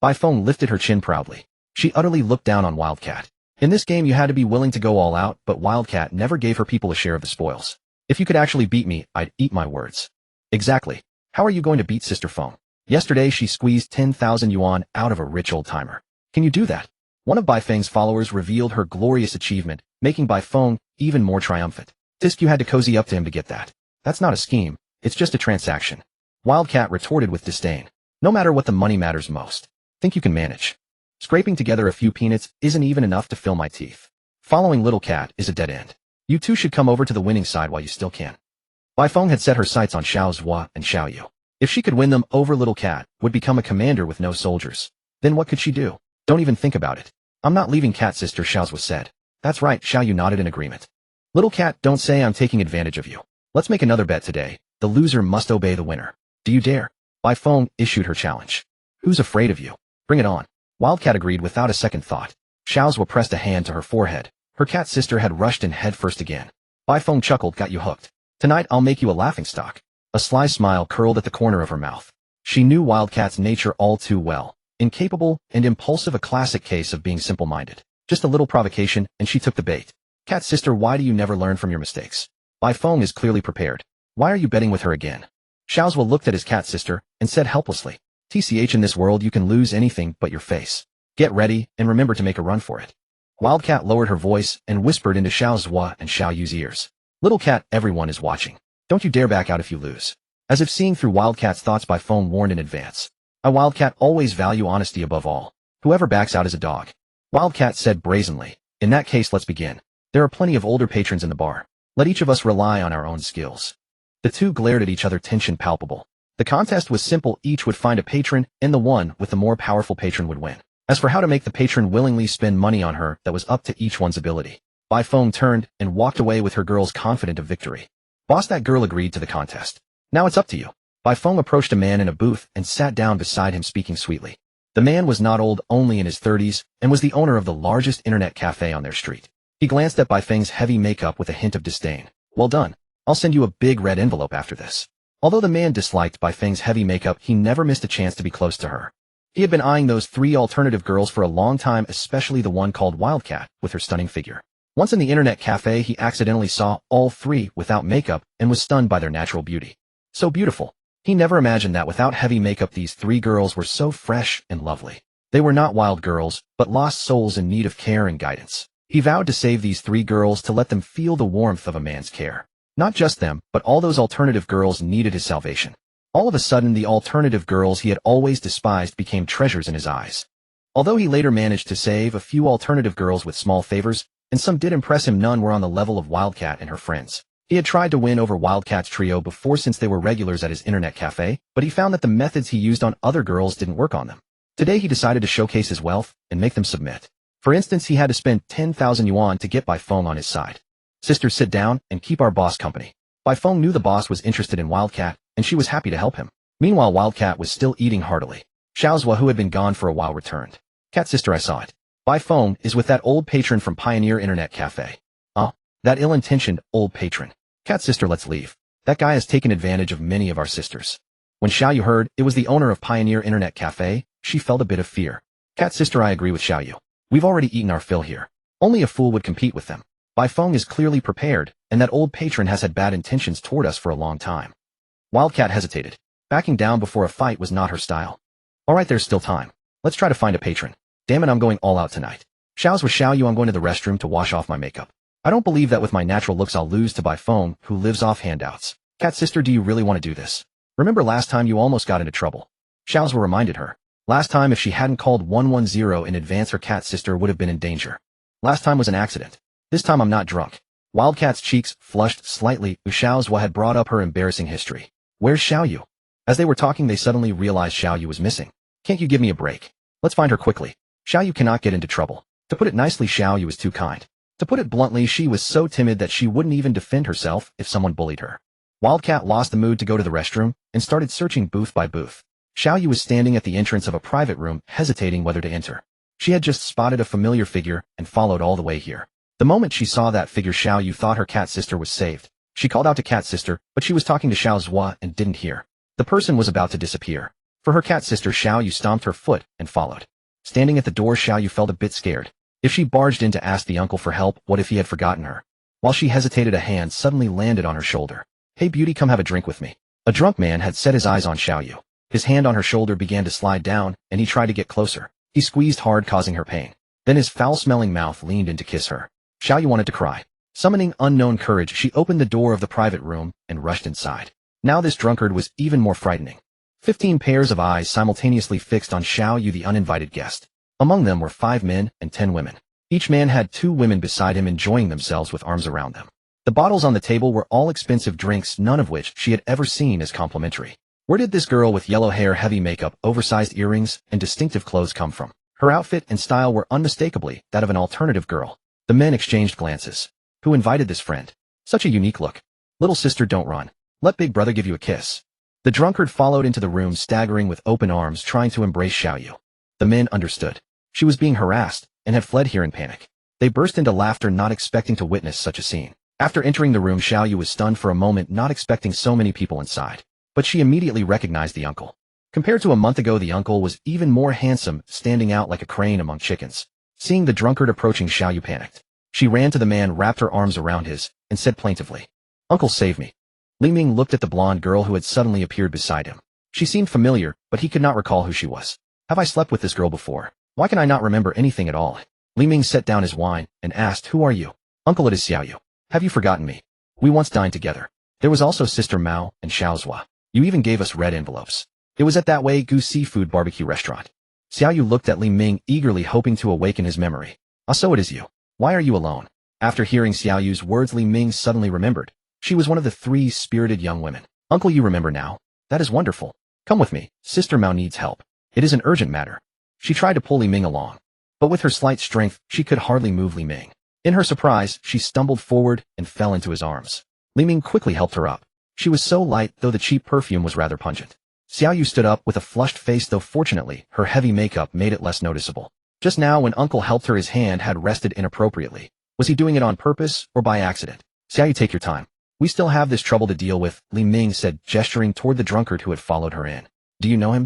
Bai Feng lifted her chin proudly. She utterly looked down on Wildcat. In this game you had to be willing to go all out, but Wildcat never gave her people a share of the spoils. If you could actually beat me, I'd eat my words. Exactly. How are you going to beat Sister Feng? Yesterday she squeezed 10,000 yuan out of a rich old-timer. Can you do that? One of Bai Feng's followers revealed her glorious achievement, making Bai Feng even more triumphant. Tisk, you had to cozy up to him to get that. That's not a scheme, it's just a transaction. Wildcat retorted with disdain. No matter what, the money matters most. Think you can manage. Scraping together a few peanuts isn't even enough to fill my teeth. Following Little Cat is a dead end. You two should come over to the winning side while you still can. Bai Feng had set her sights on Xiaozhua and Xiao Yu. If she could win them over, Little Cat would become a commander with no soldiers. Then what could she do? Don't even think about it. I'm not leaving, Cat sister, Xiaozhua said. That's right, Xiao Yu nodded in agreement. Little Cat, don't say I'm taking advantage of you. Let's make another bet today. The loser must obey the winner. Do you dare? Bai Feng issued her challenge. Who's afraid of you? Bring it on. Wildcat agreed without a second thought. Xiaozhua pressed a hand to her forehead. Her cat sister had rushed in headfirst again. Bai Feng chuckled. Got you hooked. Tonight I'll make you a laughingstock. A sly smile curled at the corner of her mouth. She knew Wildcat's nature all too well. Incapable and impulsive, a classic case of being simple-minded. Just a little provocation, and she took the bait. Cat sister, why do you never learn from your mistakes? Bai Feng is clearly prepared. Why are you betting with her again? Xiaozhua looked at his cat sister and said helplessly. TCH, in this world you can lose anything but your face. Get ready and remember to make a run for it. Wildcat lowered her voice and whispered into Xiaozhua and Xiao Yu's ears. Little Cat, everyone is watching. Don't you dare back out if you lose. As if seeing through Wildcat's thoughts, Bai Feng warned in advance. I, Wildcat, always value honesty above all. Whoever backs out is a dog. Wildcat said brazenly. In that case, let's begin. There are plenty of older patrons in the bar. Let each of us rely on our own skills. The two glared at each other, tension palpable. The contest was simple, each would find a patron, and the one with the more powerful patron would win. As for how to make the patron willingly spend money on her, that was up to each one's ability. Bai Feng turned and walked away with her girls confident of victory. Boss, that girl agreed to the contest. Now it's up to you. Bai Feng approached a man in a booth and sat down beside him speaking sweetly. The man was not old, only in his 30s, and was the owner of the largest internet cafe on their street. He glanced at Bai Feng's heavy makeup with a hint of disdain. Well done. I'll send you a big red envelope after this. Although the man disliked Bai Feng's heavy makeup, he never missed a chance to be close to her. He had been eyeing those 3 alternative girls for a long time, especially the one called Wildcat, with her stunning figure. Once in the internet cafe, he accidentally saw all 3 without makeup and was stunned by their natural beauty. So beautiful. He never imagined that without heavy makeup these 3 girls were so fresh and lovely. They were not wild girls, but lost souls in need of care and guidance. He vowed to save these 3 girls, to let them feel the warmth of a man's care. Not just them, but all those alternative girls needed his salvation. All of a sudden, the alternative girls he had always despised became treasures in his eyes. Although he later managed to save a few alternative girls with small favors, and some did impress him, none were on the level of Wildcat and her friends. He had tried to win over Wildcat's trio before, since they were regulars at his internet cafe, but he found that the methods he used on other girls didn't work on them. Today he decided to showcase his wealth and make them submit. For instance, he had to spend 10,000 yuan to get Bai Feng on his side. Sisters, sit down and keep our boss company. Bai Feng knew the boss was interested in Wildcat, and she was happy to help him. Meanwhile, Wildcat was still eating heartily. Xiaozhua, who had been gone for a while, returned. Cat sister, I saw it. Bai Feng is with that old patron from Pioneer Internet Cafe. That ill-intentioned old patron. Cat sister, let's leave. That guy has taken advantage of many of our sisters. When Xiaoyu heard it was the owner of Pioneer Internet Cafe, she felt a bit of fear. Cat sister, I agree with Xiaoyu. We've already eaten our fill here. Only a fool would compete with them. Bai Feng is clearly prepared, and that old patron has had bad intentions toward us for a long time. Wildcat hesitated. Backing down before a fight was not her style. Alright, there's still time. Let's try to find a patron. Damn it, I'm going all out tonight. Xiao's with Xiaoyu, I'm going to the restroom to wash off my makeup. I don't believe that with my natural looks I'll lose to Bai Feng, who lives off handouts. Cat sister, do you really want to do this? Remember last time you almost got into trouble? Xiao's reminded her. Last time, if she hadn't called 110 in advance, her cat sister would have been in danger. Last time was an accident. This time I'm not drunk. Wildcat's cheeks flushed slightly. Xiaozhua had brought up her embarrassing history. Where's Xiaoyu? As they were talking, they suddenly realized Xiaoyu was missing. Can't you give me a break? Let's find her quickly. Xiaoyu cannot get into trouble. To put it nicely, Xiaoyu is too kind. To put it bluntly, she was so timid that she wouldn't even defend herself if someone bullied her. Wildcat lost the mood to go to the restroom and started searching booth by booth. Xiaoyu was standing at the entrance of a private room, hesitating whether to enter. She had just spotted a familiar figure and followed all the way here. The moment she saw that figure, Xiaoyu thought her cat sister was saved. She called out to cat sister, but she was talking to Xiaozhua and didn't hear. The person was about to disappear. For her cat sister, Xiaoyu stomped her foot and followed. Standing at the door, Xiaoyu felt a bit scared. If she barged in to ask the uncle for help, what if he had forgotten her? While she hesitated, a hand suddenly landed on her shoulder. Hey beauty, come have a drink with me. A drunk man had set his eyes on Xiaoyu. His hand on her shoulder began to slide down, and he tried to get closer. He squeezed hard, causing her pain. Then his foul-smelling mouth leaned in to kiss her. Xiaoyu wanted to cry. Summoning unknown courage, she opened the door of the private room and rushed inside. Now this drunkard was even more frightening. 15 pairs of eyes simultaneously fixed on Xiaoyu, the uninvited guest. Among them were 5 men and 10 women. Each man had 2 women beside him, enjoying themselves with arms around them. The bottles on the table were all expensive drinks, none of which she had ever seen as complimentary. Where did this girl with yellow hair, heavy makeup, oversized earrings, and distinctive clothes come from? Her outfit and style were unmistakably that of an alternative girl. The men exchanged glances. Who invited this friend? Such a unique look. Little sister, don't run. Let big brother give you a kiss. The drunkard followed into the room, staggering with open arms, trying to embrace Xiaoyu. The men understood. She was being harassed, and had fled here in panic. They burst into laughter, not expecting to witness such a scene. After entering the room, Xiaoyu was stunned for a moment, not expecting so many people inside. But she immediately recognized the uncle. Compared to a month ago, the uncle was even more handsome, standing out like a crane among chickens. Seeing the drunkard approaching, Xiaoyu panicked. She ran to the man, wrapped her arms around his, and said plaintively, "Uncle, save me." Li Ming looked at the blonde girl who had suddenly appeared beside him. She seemed familiar, but he could not recall who she was. Have I slept with this girl before? Why can I not remember anything at all? Li Ming set down his wine and asked, "Who are you?" "Uncle, it is Xiaoyu. Have you forgotten me? We once dined together. There was also Sister Mao and Xiaozhua. You even gave us red envelopes. It was at that Wei Gu seafood barbecue restaurant." Xiaoyu looked at Li Ming eagerly, hoping to awaken his memory. "Ah, so it is you. Why are you alone?" After hearing Xiaoyu's words, Li Ming suddenly remembered. She was one of the 3 spirited young women. "Uncle, you remember now? That is wonderful. Come with me, Sister Mao needs help. It is an urgent matter. She tried to pull Li Ming along. But with her slight strength, she could hardly move Li Ming. In her surprise, she stumbled forward and fell into his arms. Li Ming quickly helped her up. She was so light, though the cheap perfume was rather pungent. Xiao Yu stood up with a flushed face, though fortunately, her heavy makeup made it less noticeable. Just now when Uncle helped her, his hand had rested inappropriately. Was he doing it on purpose or by accident? Xiao Yu, take your time. We still have this trouble to deal with, Li Ming said, gesturing toward the drunkard who had followed her in. Do you know him?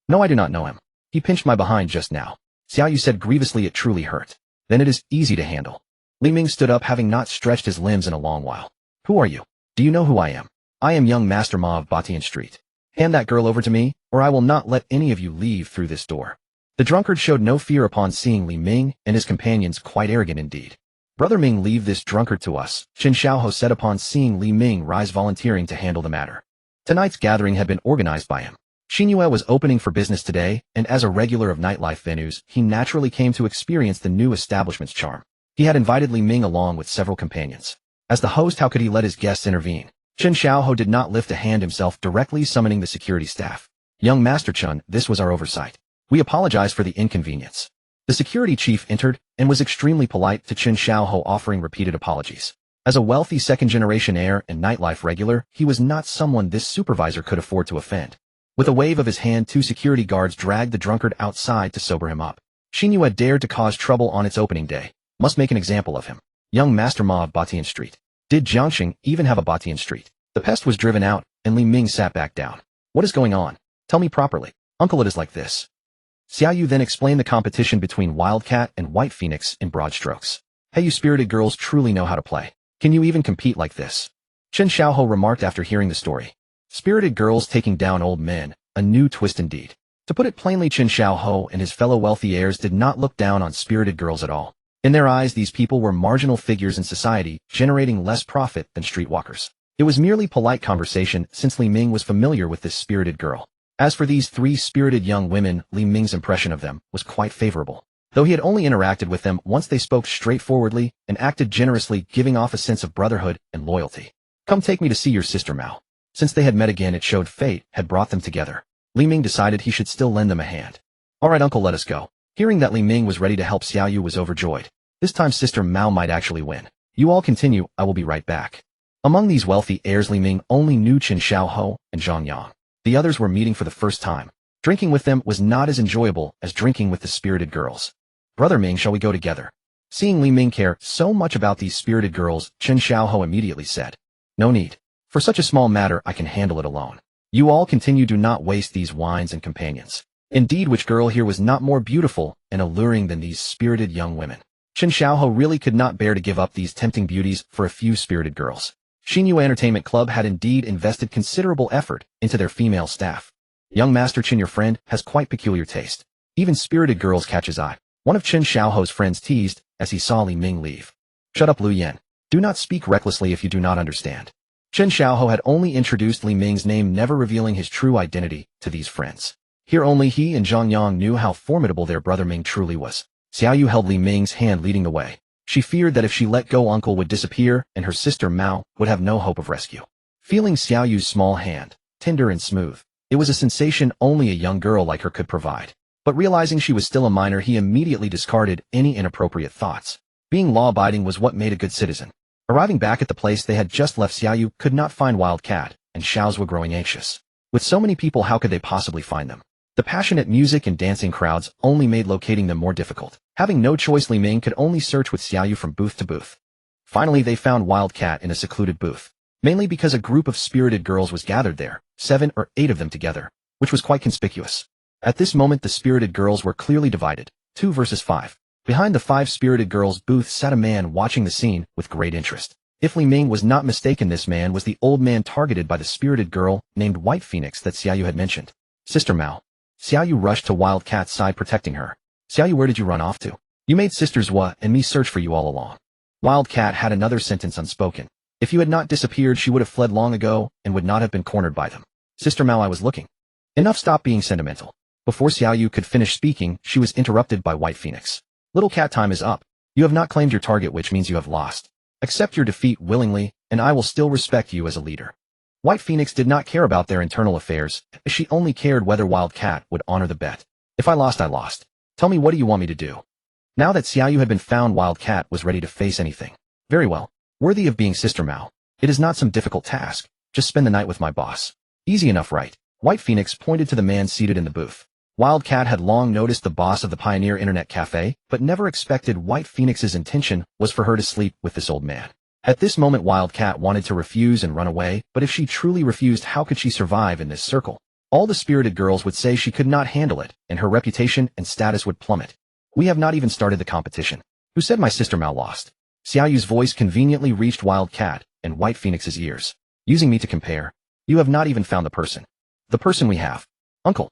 No, I do not know him. He pinched my behind just now. Xiao Yu said grievously. It truly hurt. Then it is easy to handle. Li Ming stood up, having not stretched his limbs in a long while. Who are you? Do you know who I am? I am young Master Ma of Batian Street. Hand that girl over to me, or I will not let any of you leave through this door. The drunkard showed no fear upon seeing Li Ming and his companions, quite arrogant indeed. Brother Ming, leave this drunkard to us, Chen Xiaohou said upon seeing Li Ming rise, volunteering to handle the matter. Tonight's gathering had been organized by him. Xinyue was opening for business today, and as a regular of nightlife venues, he naturally came to experience the new establishment's charm. He had invited Li Ming along with several companions. As the host, how could he let his guests intervene? Chen Xiaohou did not lift a hand himself, directly summoning the security staff. Young Master Chen, this was our oversight. We apologize for the inconvenience. The security chief entered and was extremely polite to Chen Xiaohou, offering repeated apologies. As a wealthy second-generation heir and nightlife regular, he was not someone this supervisor could afford to offend. With a wave of his hand, 2 security guards dragged the drunkard outside to sober him up. Xinyue dared to cause trouble on its opening day. Must make an example of him. Young Master Ma of Batian Street. Did Jiangxing even have a Batian Street? The pest was driven out, and Li Ming sat back down. What is going on? Tell me properly. Uncle, it is like this. Xiao Yu then explained the competition between Wildcat and White Phoenix in broad strokes. Hey, you spirited girls truly know how to play. Can you even compete like this? Chen Xiaohou remarked after hearing the story. Spirited girls taking down old men, a new twist indeed. To put it plainly, Chen Xiaohou and his fellow wealthy heirs did not look down on spirited girls at all. In their eyes, these people were marginal figures in society, generating less profit than streetwalkers. It was merely polite conversation, since Li Ming was familiar with this spirited girl. As for these 3 spirited young women, Li Ming's impression of them was quite favorable. Though he had only interacted with them once, they spoke straightforwardly and acted generously, giving off a sense of brotherhood and loyalty. Come take me to see your sister Mao. Since they had met again, it showed fate had brought them together. Li Ming decided he should still lend them a hand. All right, uncle, let us go. Hearing that Li Ming was ready to help, Xiao Yu was overjoyed. This time Sister Mao might actually win. You all continue, I will be right back. Among these wealthy heirs, Li Ming only knew Chen Xiaohou and Zhang Yang. The others were meeting for the first time. Drinking with them was not as enjoyable as drinking with the spirited girls. Brother Ming, shall we go together? Seeing Li Ming care so much about these spirited girls, Chen Xiaohou immediately said, no need. For such a small matter, I can handle it alone. You all continue, do not waste these wines and companions. Indeed, which girl here was not more beautiful and alluring than these spirited young women? Chen Xiaohou really could not bear to give up these tempting beauties for a few spirited girls. Xinyue Entertainment Club had indeed invested considerable effort into their female staff. Young Master Chen, your friend, has quite peculiar taste. Even spirited girls catch his eye. One of Chen Xiaohou's friends teased as he saw Li Ming leave. Shut up, Lu Yan. Do not speak recklessly if you do not understand. Chen Xiaohou had only introduced Li Ming's name, never revealing his true identity to these friends. Here only he and Zhang Yang knew how formidable their brother Ming truly was. Xiao Yu held Li Ming's hand, leading the way. She feared that if she let go, uncle would disappear and her sister Mao would have no hope of rescue. Feeling Xiao Yu's small hand, tender and smooth, it was a sensation only a young girl like her could provide. But realizing she was still a minor, he immediately discarded any inappropriate thoughts. Being law-abiding was what made a good citizen. Arriving back at the place they had just left, Xiao Yu could not find Wildcat, and Xiaos were growing anxious. With so many people, how could they possibly find them? The passionate music and dancing crowds only made locating them more difficult. Having no choice, Li Ming could only search with Xiao Yu from booth to booth. Finally, they found Wildcat in a secluded booth, mainly because a group of spirited girls was gathered there, 7 or 8 of them together, which was quite conspicuous. At this moment, the spirited girls were clearly divided, 2 versus 5. Behind the 5 spirited girls' booth sat a man watching the scene with great interest. If Li Ming was not mistaken, this man was the old man targeted by the spirited girl named White Phoenix that Xiao Yu had mentioned. Sister Mao. Xiao Yu rushed to Wildcat's side, protecting her. Xiao Yu, where did you run off to? You made Sisters Hua and me search for you all along. Wildcat had another sentence unspoken. If you had not disappeared, she would have fled long ago and would not have been cornered by them. Sister Mao, I was looking. Enough, stop being sentimental. Before Xiao Yu could finish speaking, she was interrupted by White Phoenix. Little cat, time is up. You have not claimed your target, which means you have lost. Accept your defeat willingly, and I will still respect you as a leader. White Phoenix did not care about their internal affairs, as she only cared whether Wildcat would honor the bet. If I lost, I lost. Tell me, what do you want me to do? Now that Xiaoyu had been found, Wildcat was ready to face anything. Very well. Worthy of being Sister Mao. It is not some difficult task. Just spend the night with my boss. Easy enough, right? White Phoenix pointed to the man seated in the booth. Wildcat had long noticed the boss of the Pioneer Internet Cafe, but never expected White Phoenix's intention was for her to sleep with this old man. At this moment, Wildcat wanted to refuse and run away, but if she truly refused, how could she survive in this circle? All the spirited girls would say she could not handle it, and her reputation and status would plummet. We have not even started the competition. Who said my sister Mao lost? Xiaoyu's voice conveniently reached Wildcat and White Phoenix's ears. Using me to compare. You have not even found the person. The person we have. Uncle.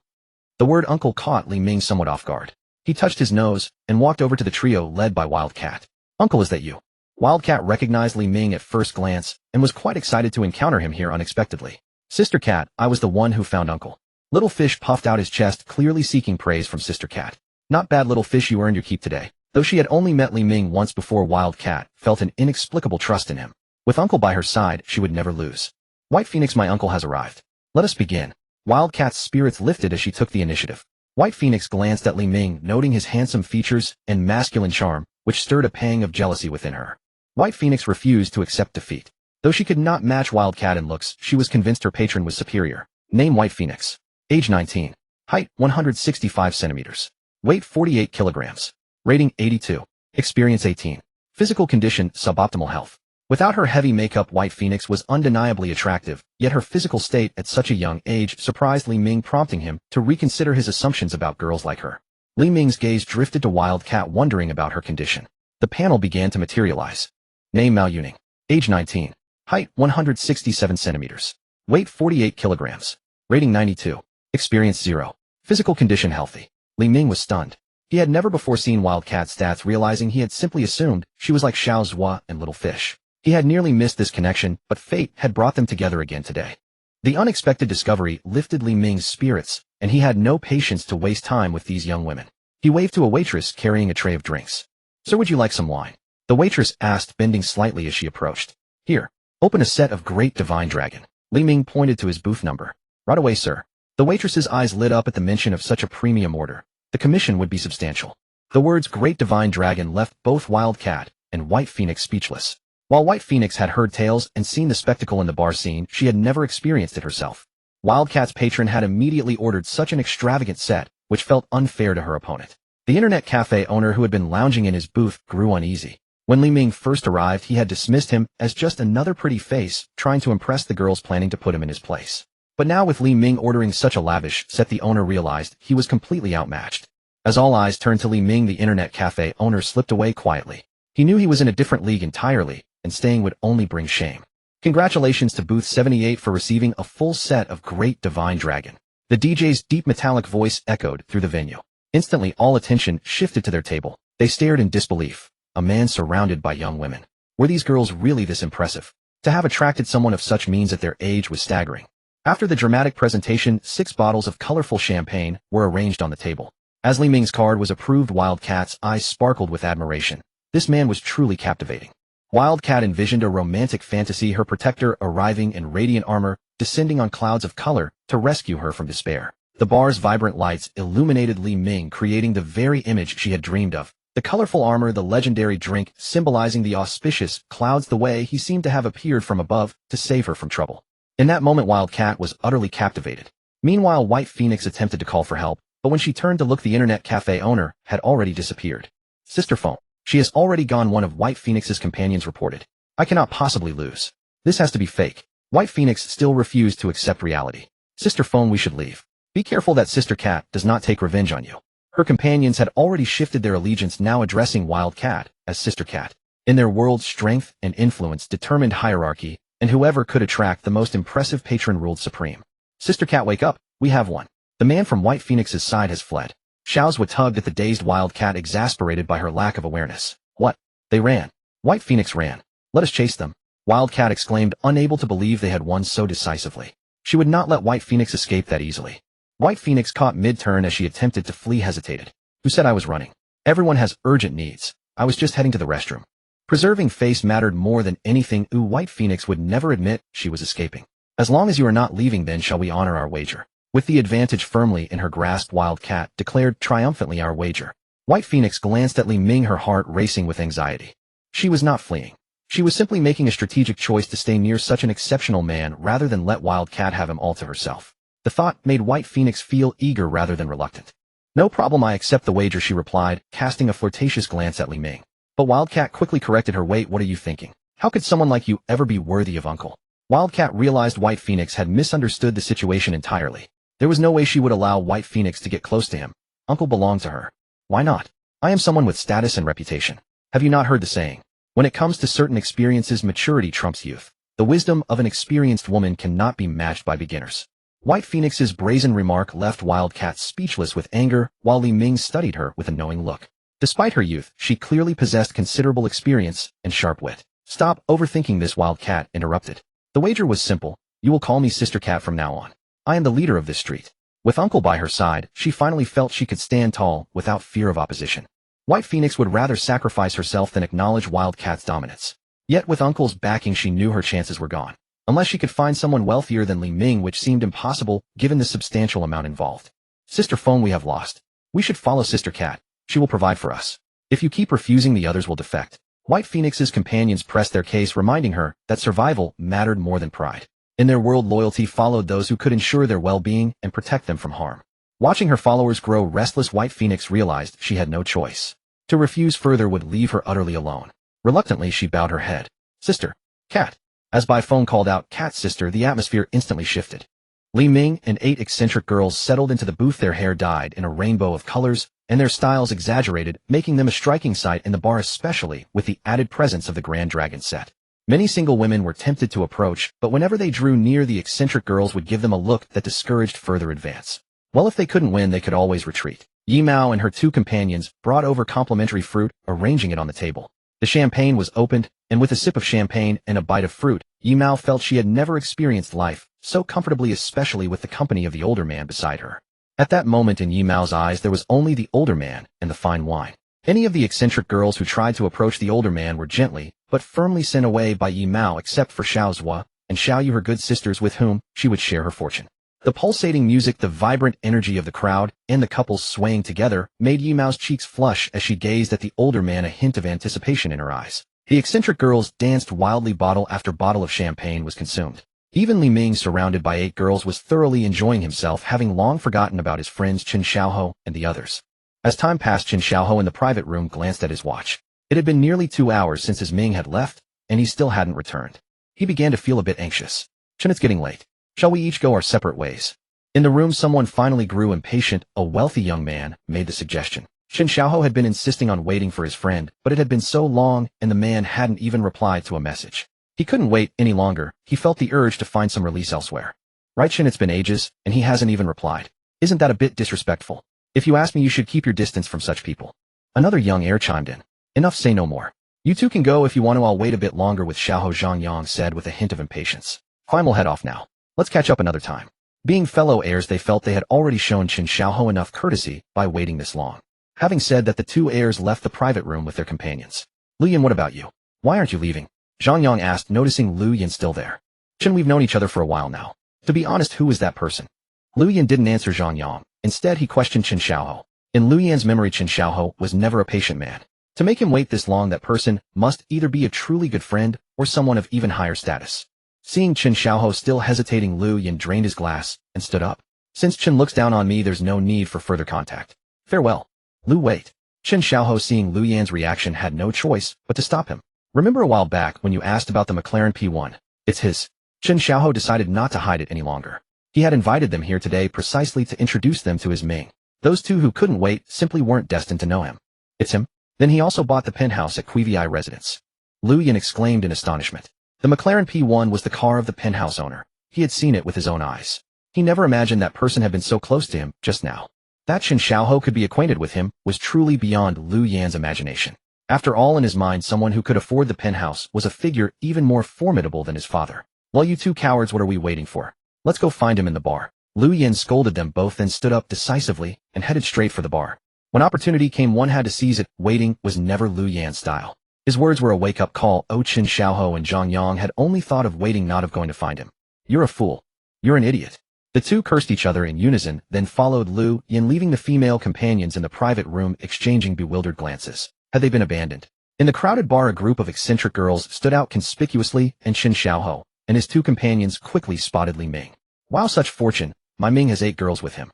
The word uncle caught Li Ming somewhat off guard. He touched his nose and walked over to the trio led by Wildcat. Uncle, is that you? Wildcat recognized Li Ming at first glance and was quite excited to encounter him here unexpectedly. Sister Cat, I was the one who found Uncle. Little Fish puffed out his chest, clearly seeking praise from Sister Cat. Not bad, Little Fish, you earned your keep today. Though she had only met Li Ming once before, Wildcat felt an inexplicable trust in him. With Uncle by her side, she would never lose. White Phoenix, my uncle has arrived. Let us begin. Wildcat's spirits lifted as she took the initiative. White Phoenix glanced at Li Ming, noting his handsome features and masculine charm, which stirred a pang of jealousy within her. White Phoenix refused to accept defeat. Though she could not match Wildcat in looks, she was convinced her patron was superior. Name White Phoenix. Age 19. Height 165 centimeters. Weight 48 kilograms. Rating 82. Experience 18. Physical condition suboptimal health. Without her heavy makeup, White Phoenix was undeniably attractive, yet her physical state at such a young age surprised Li Ming, prompting him to reconsider his assumptions about girls like her. Li Ming's gaze drifted to Wildcat, wondering about her condition. The panel began to materialize. Name Mao Yuning. Age 19. Height 167 centimeters. Weight 48 kilograms. Rating 92. Experience 0. Physical condition healthy. Li Ming was stunned. He had never before seen Wildcat's stats, realizing he had simply assumed she was like Xiao Zhua and Little Fish. He had nearly missed this connection, but fate had brought them together again today. The unexpected discovery lifted Li Ming's spirits, and he had no patience to waste time with these young women. He waved to a waitress carrying a tray of drinks. Sir, would you like some wine? The waitress asked, bending slightly as she approached. Here, open a set of Great Divine Dragon. Li Ming pointed to his booth number. Right away, sir. The waitress's eyes lit up at the mention of such a premium order. The commission would be substantial. The words Great Divine Dragon left both Wildcat and White Phoenix speechless. While White Phoenix had heard tales and seen the spectacle in the bar scene, she had never experienced it herself. Wildcat's patron had immediately ordered such an extravagant set, which felt unfair to her opponent. The internet cafe owner, who had been lounging in his booth, grew uneasy. When Li Ming first arrived, he had dismissed him as just another pretty face trying to impress the girls planning to put him in his place. But now, with Li Ming ordering such a lavish set, the owner realized he was completely outmatched. As all eyes turned to Li Ming, the internet cafe owner slipped away quietly. He knew he was in a different league entirely, and staying would only bring shame. Congratulations to Booth 78 for receiving a full set of Great Divine Dragon. The DJ's deep metallic voice echoed through the venue. Instantly, all attention shifted to their table. They stared in disbelief. A man surrounded by young women. Were these girls really this impressive? To have attracted someone of such means at their age was staggering. After the dramatic presentation, 6 bottles of colorful champagne were arranged on the table. As Li Ming's card was approved, Wildcat's eyes sparkled with admiration. This man was truly captivating. Wildcat envisioned a romantic fantasy, her protector arriving in radiant armor, descending on clouds of color to rescue her from despair. The bar's vibrant lights illuminated Li Ming, creating the very image she had dreamed of. The colorful armor, the legendary drink, symbolizing the auspicious clouds, the way he seemed to have appeared from above to save her from trouble. In that moment, Wildcat was utterly captivated. Meanwhile, White Phoenix attempted to call for help, but when she turned to look, the internet cafe owner had already disappeared. Sister Phone. She has already gone, one of White Phoenix's companions reported. I cannot possibly lose. This has to be fake. White Phoenix still refused to accept reality. Sister Phone, we should leave. Be careful that Sister Cat does not take revenge on you. Her companions had already shifted their allegiance, now addressing Wildcat as Sister Cat. In their world, strength and influence determined hierarchy, and whoever could attract the most impressive patron ruled supreme. Sister Cat, wake up. We have one. The man from White Phoenix's side has fled. Xiao Zhua tugged at the dazed Wildcat, exasperated by her lack of awareness. What? They ran. White Phoenix ran. Let us chase them. Wildcat exclaimed, unable to believe they had won so decisively. She would not let White Phoenix escape that easily. White Phoenix, caught mid-turn as she attempted to flee, hesitated. Who said I was running? Everyone has urgent needs. I was just heading to the restroom. Preserving face mattered more than anything. White Phoenix would never admit she was escaping. As long as you are not leaving, then shall we honor our wager. With the advantage firmly in her grasp, Wildcat declared triumphantly, our wager. White Phoenix glanced at Li Ming, her heart racing with anxiety. She was not fleeing. She was simply making a strategic choice to stay near such an exceptional man rather than let Wildcat have him all to herself. The thought made White Phoenix feel eager rather than reluctant. No problem, I accept the wager, she replied, casting a flirtatious glance at Li Ming. But Wildcat quickly corrected her. Wait, what are you thinking? How could someone like you ever be worthy of Uncle? Wildcat realized White Phoenix had misunderstood the situation entirely. There was no way she would allow White Phoenix to get close to him. Uncle belonged to her. Why not? I am someone with status and reputation. Have you not heard the saying? When it comes to certain experiences, maturity trumps youth. The wisdom of an experienced woman cannot be matched by beginners. White Phoenix's brazen remark left Wildcat speechless with anger, while Li Ming studied her with a knowing look. Despite her youth, she clearly possessed considerable experience and sharp wit. Stop overthinking this, Wildcat interrupted. The wager was simple. You will call me Sister Cat from now on. I am the leader of this street. With Uncle by her side, she finally felt she could stand tall without fear of opposition. White Phoenix would rather sacrifice herself than acknowledge Wildcat's dominance. Yet with Uncle's backing, she knew her chances were gone. Unless she could find someone wealthier than Li Ming, which seemed impossible given the substantial amount involved. Sister Phone, we have lost. We should follow Sister Cat. She will provide for us. If you keep refusing, the others will defect. White Phoenix's companions pressed their case, reminding her that survival mattered more than pride. In their world, loyalty followed those who could ensure their well-being and protect them from harm. Watching her followers grow restless, White Phoenix realized she had no choice. To refuse further would leave her utterly alone. Reluctantly, she bowed her head. Sister Cat. As by phone called out Cat Sister, the atmosphere instantly shifted. Li Ming and 8 eccentric girls settled into the booth, their hair dyed in a rainbow of colors, and their styles exaggerated, making them a striking sight in the bar, especially with the added presence of the Grand Dragon set. Many single women were tempted to approach, but whenever they drew near, the eccentric girls would give them a look that discouraged further advance. Well, if they couldn't win, they could always retreat. Yi Mao and her 2 companions brought over complimentary fruit, arranging it on the table. The champagne was opened, and with a sip of champagne and a bite of fruit, Yi Mao felt she had never experienced life so comfortably, especially with the company of the older man beside her. At that moment, in Yi Mao's eyes, there was only the older man and the fine wine. Any of the eccentric girls who tried to approach the older man were gently but firmly sent away by Yi Mao, except for Xiao Zhua and Xiao Yu, her good sisters with whom she would share her fortune. The pulsating music, the vibrant energy of the crowd, and the couples swaying together made Yi Mao's cheeks flush as she gazed at the older man, a hint of anticipation in her eyes. The eccentric girls danced wildly. Bottle after bottle of champagne was consumed. Even Li Ming, surrounded by 8 girls, was thoroughly enjoying himself, having long forgotten about his friends Chen Xiaohou and the others. As time passed, Chen Xiaohou in the private room glanced at his watch. It had been nearly 2 hours since his Ming had left, and he still hadn't returned. He began to feel a bit anxious. Chen, it's getting late. Shall we each go our separate ways? In the room, someone finally grew impatient. A wealthy young man made the suggestion. Chen Xiaohou had been insisting on waiting for his friend, but it had been so long, and the man hadn't even replied to a message. He couldn't wait any longer. He felt the urge to find some release elsewhere. Right, Chen, it's been ages, and he hasn't even replied. Isn't that a bit disrespectful? If you ask me, you should keep your distance from such people. Another young heir chimed in. Enough, say no more. You two can go if you want to. I'll wait a bit longer, with Xiaohou, Zhang Yang said with a hint of impatience. Fine, we'll head off now. Let's catch up another time. Being fellow heirs, they felt they had already shown Chen Xiaohou enough courtesy by waiting this long. Having said that, the 2 heirs left the private room with their companions. Lu Yan, what about you? Why aren't you leaving? Zhang Yang asked, noticing Lu Yan still there. Chen, we've known each other for a while now. To be honest, who is that person? Lu Yan didn't answer Zhang Yang. Instead, he questioned Chen Xiaohou. In Lu Yan's memory, Chen Xiaohou was never a patient man. To make him wait this long, that person must either be a truly good friend or someone of even higher status. Seeing Chen Xiaohou still hesitating, Lu Yan drained his glass and stood up. Since Chen looks down on me, there's no need for further contact. Farewell. Lu, wait. Chen Xiaohou, seeing Lu Yan's reaction, had no choice but to stop him. Remember a while back when you asked about the McLaren P1? It's his. Chen Xiaohou decided not to hide it any longer. He had invited them here today precisely to introduce them to his Ming. Those 2 who couldn't wait simply weren't destined to know him. It's him? Then he also bought the penthouse at Qivei residence. Lu Yan exclaimed in astonishment. The McLaren P1 was the car of the penthouse owner. He had seen it with his own eyes. He never imagined that person had been so close to him just now. That Chen Xiaohou could be acquainted with him was truly beyond Lu Yan's imagination. After all, in his mind, someone who could afford the penthouse was a figure even more formidable than his father. Well, you 2 cowards, what are we waiting for? Let's go find him in the bar. Lu Yan scolded them both, then stood up decisively and headed straight for the bar. When opportunity came, one had to seize it. Waiting was never Lu Yan's style. His words were a wake-up call. Chen Xiaohou and Zhang Yang had only thought of waiting, not of going to find him. You're a fool. You're an idiot. The two cursed each other in unison, then followed Lu Yin, leaving the female companions in the private room exchanging bewildered glances. Had they been abandoned? In the crowded bar, a group of eccentric girls stood out conspicuously, and Chen Xiaohou and his two companions quickly spotted Li Ming. Wow, such fortune. My Ming has 8 girls with him.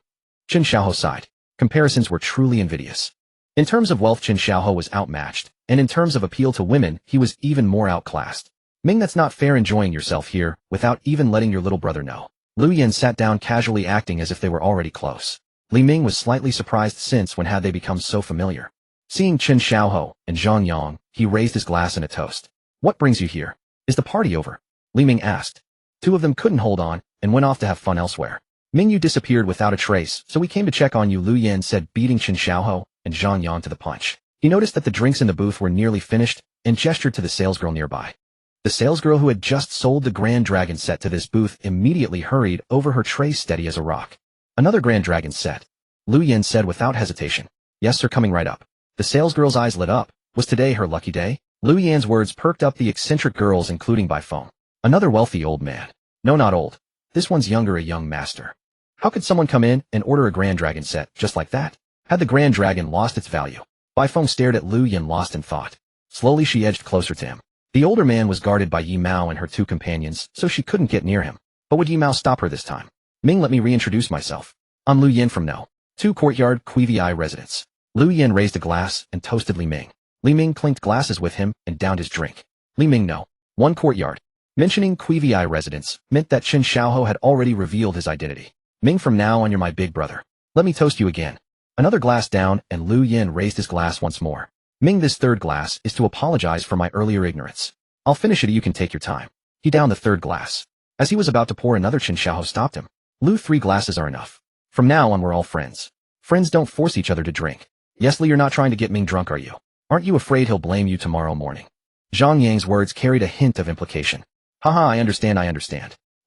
Chen Xiaohou sighed. Comparisons were truly invidious. In terms of wealth, Chen Xiaohou was outmatched, and in terms of appeal to women, he was even more outclassed. Ming, that's not fair, enjoying yourself here, without even letting your little brother know. Lu Yin sat down casually, acting as if they were already close. Li Ming was slightly surprised, since when had they become so familiar? Seeing Chen Xiaohou and Zhang Yang, he raised his glass in a toast. What brings you here? Is the party over? Li Ming asked. Two of them couldn't hold on, and went off to have fun elsewhere. Ming, you disappeared without a trace, so we came to check on you, Lu Yin said, beating Chen Xiaohou and Zhang Yang to the punch. He noticed that the drinks in the booth were nearly finished, and gestured to the salesgirl nearby. The salesgirl who had just sold the Grand Dragon set to this booth immediately hurried over her tray, steady as a rock. Another Grand Dragon set? Lu Yin said without hesitation. Yes, sir, coming right up. The salesgirl's eyes lit up. Was today her lucky day? Lu Yin's words perked up the eccentric girls, including Bai Feng. Another wealthy old man. No, not old. This one's younger, a young master. How could someone come in and order a Grand Dragon set just like that? Had the Grand Dragon lost its value? Bai Feng stared at Lu Yin, lost in thought. Slowly she edged closer to him. The older man was guarded by Yi Mao and her two companions, so she couldn't get near him. But would Yi Mao stop her this time? Ming, let me reintroduce myself. I'm Lu Yin from No. 2 Courtyard, Qivei Residence. Lu Yin raised a glass and toasted Li Ming. Li Ming clinked glasses with him and downed his drink. Li Ming, No. 1 Courtyard. Mentioning Qivei Residence meant that Chen Xiaohou had already revealed his identity. Ming, from now on you're my big brother. Let me toast you again. Another glass down, and Lu Yin raised his glass once more. Ming, this third glass is to apologize for my earlier ignorance. I'll finish it, you can take your time. He downed the third glass. As he was about to pour another, Chen Xiaohou stopped him. Lu, 3 glasses are enough. From now on we're all friends. Friends don't force each other to drink. Yes, Li, you're not trying to get Ming drunk, are you? Aren't you afraid he'll blame you tomorrow morning? Zhang Yang's words carried a hint of implication. Haha, I understand.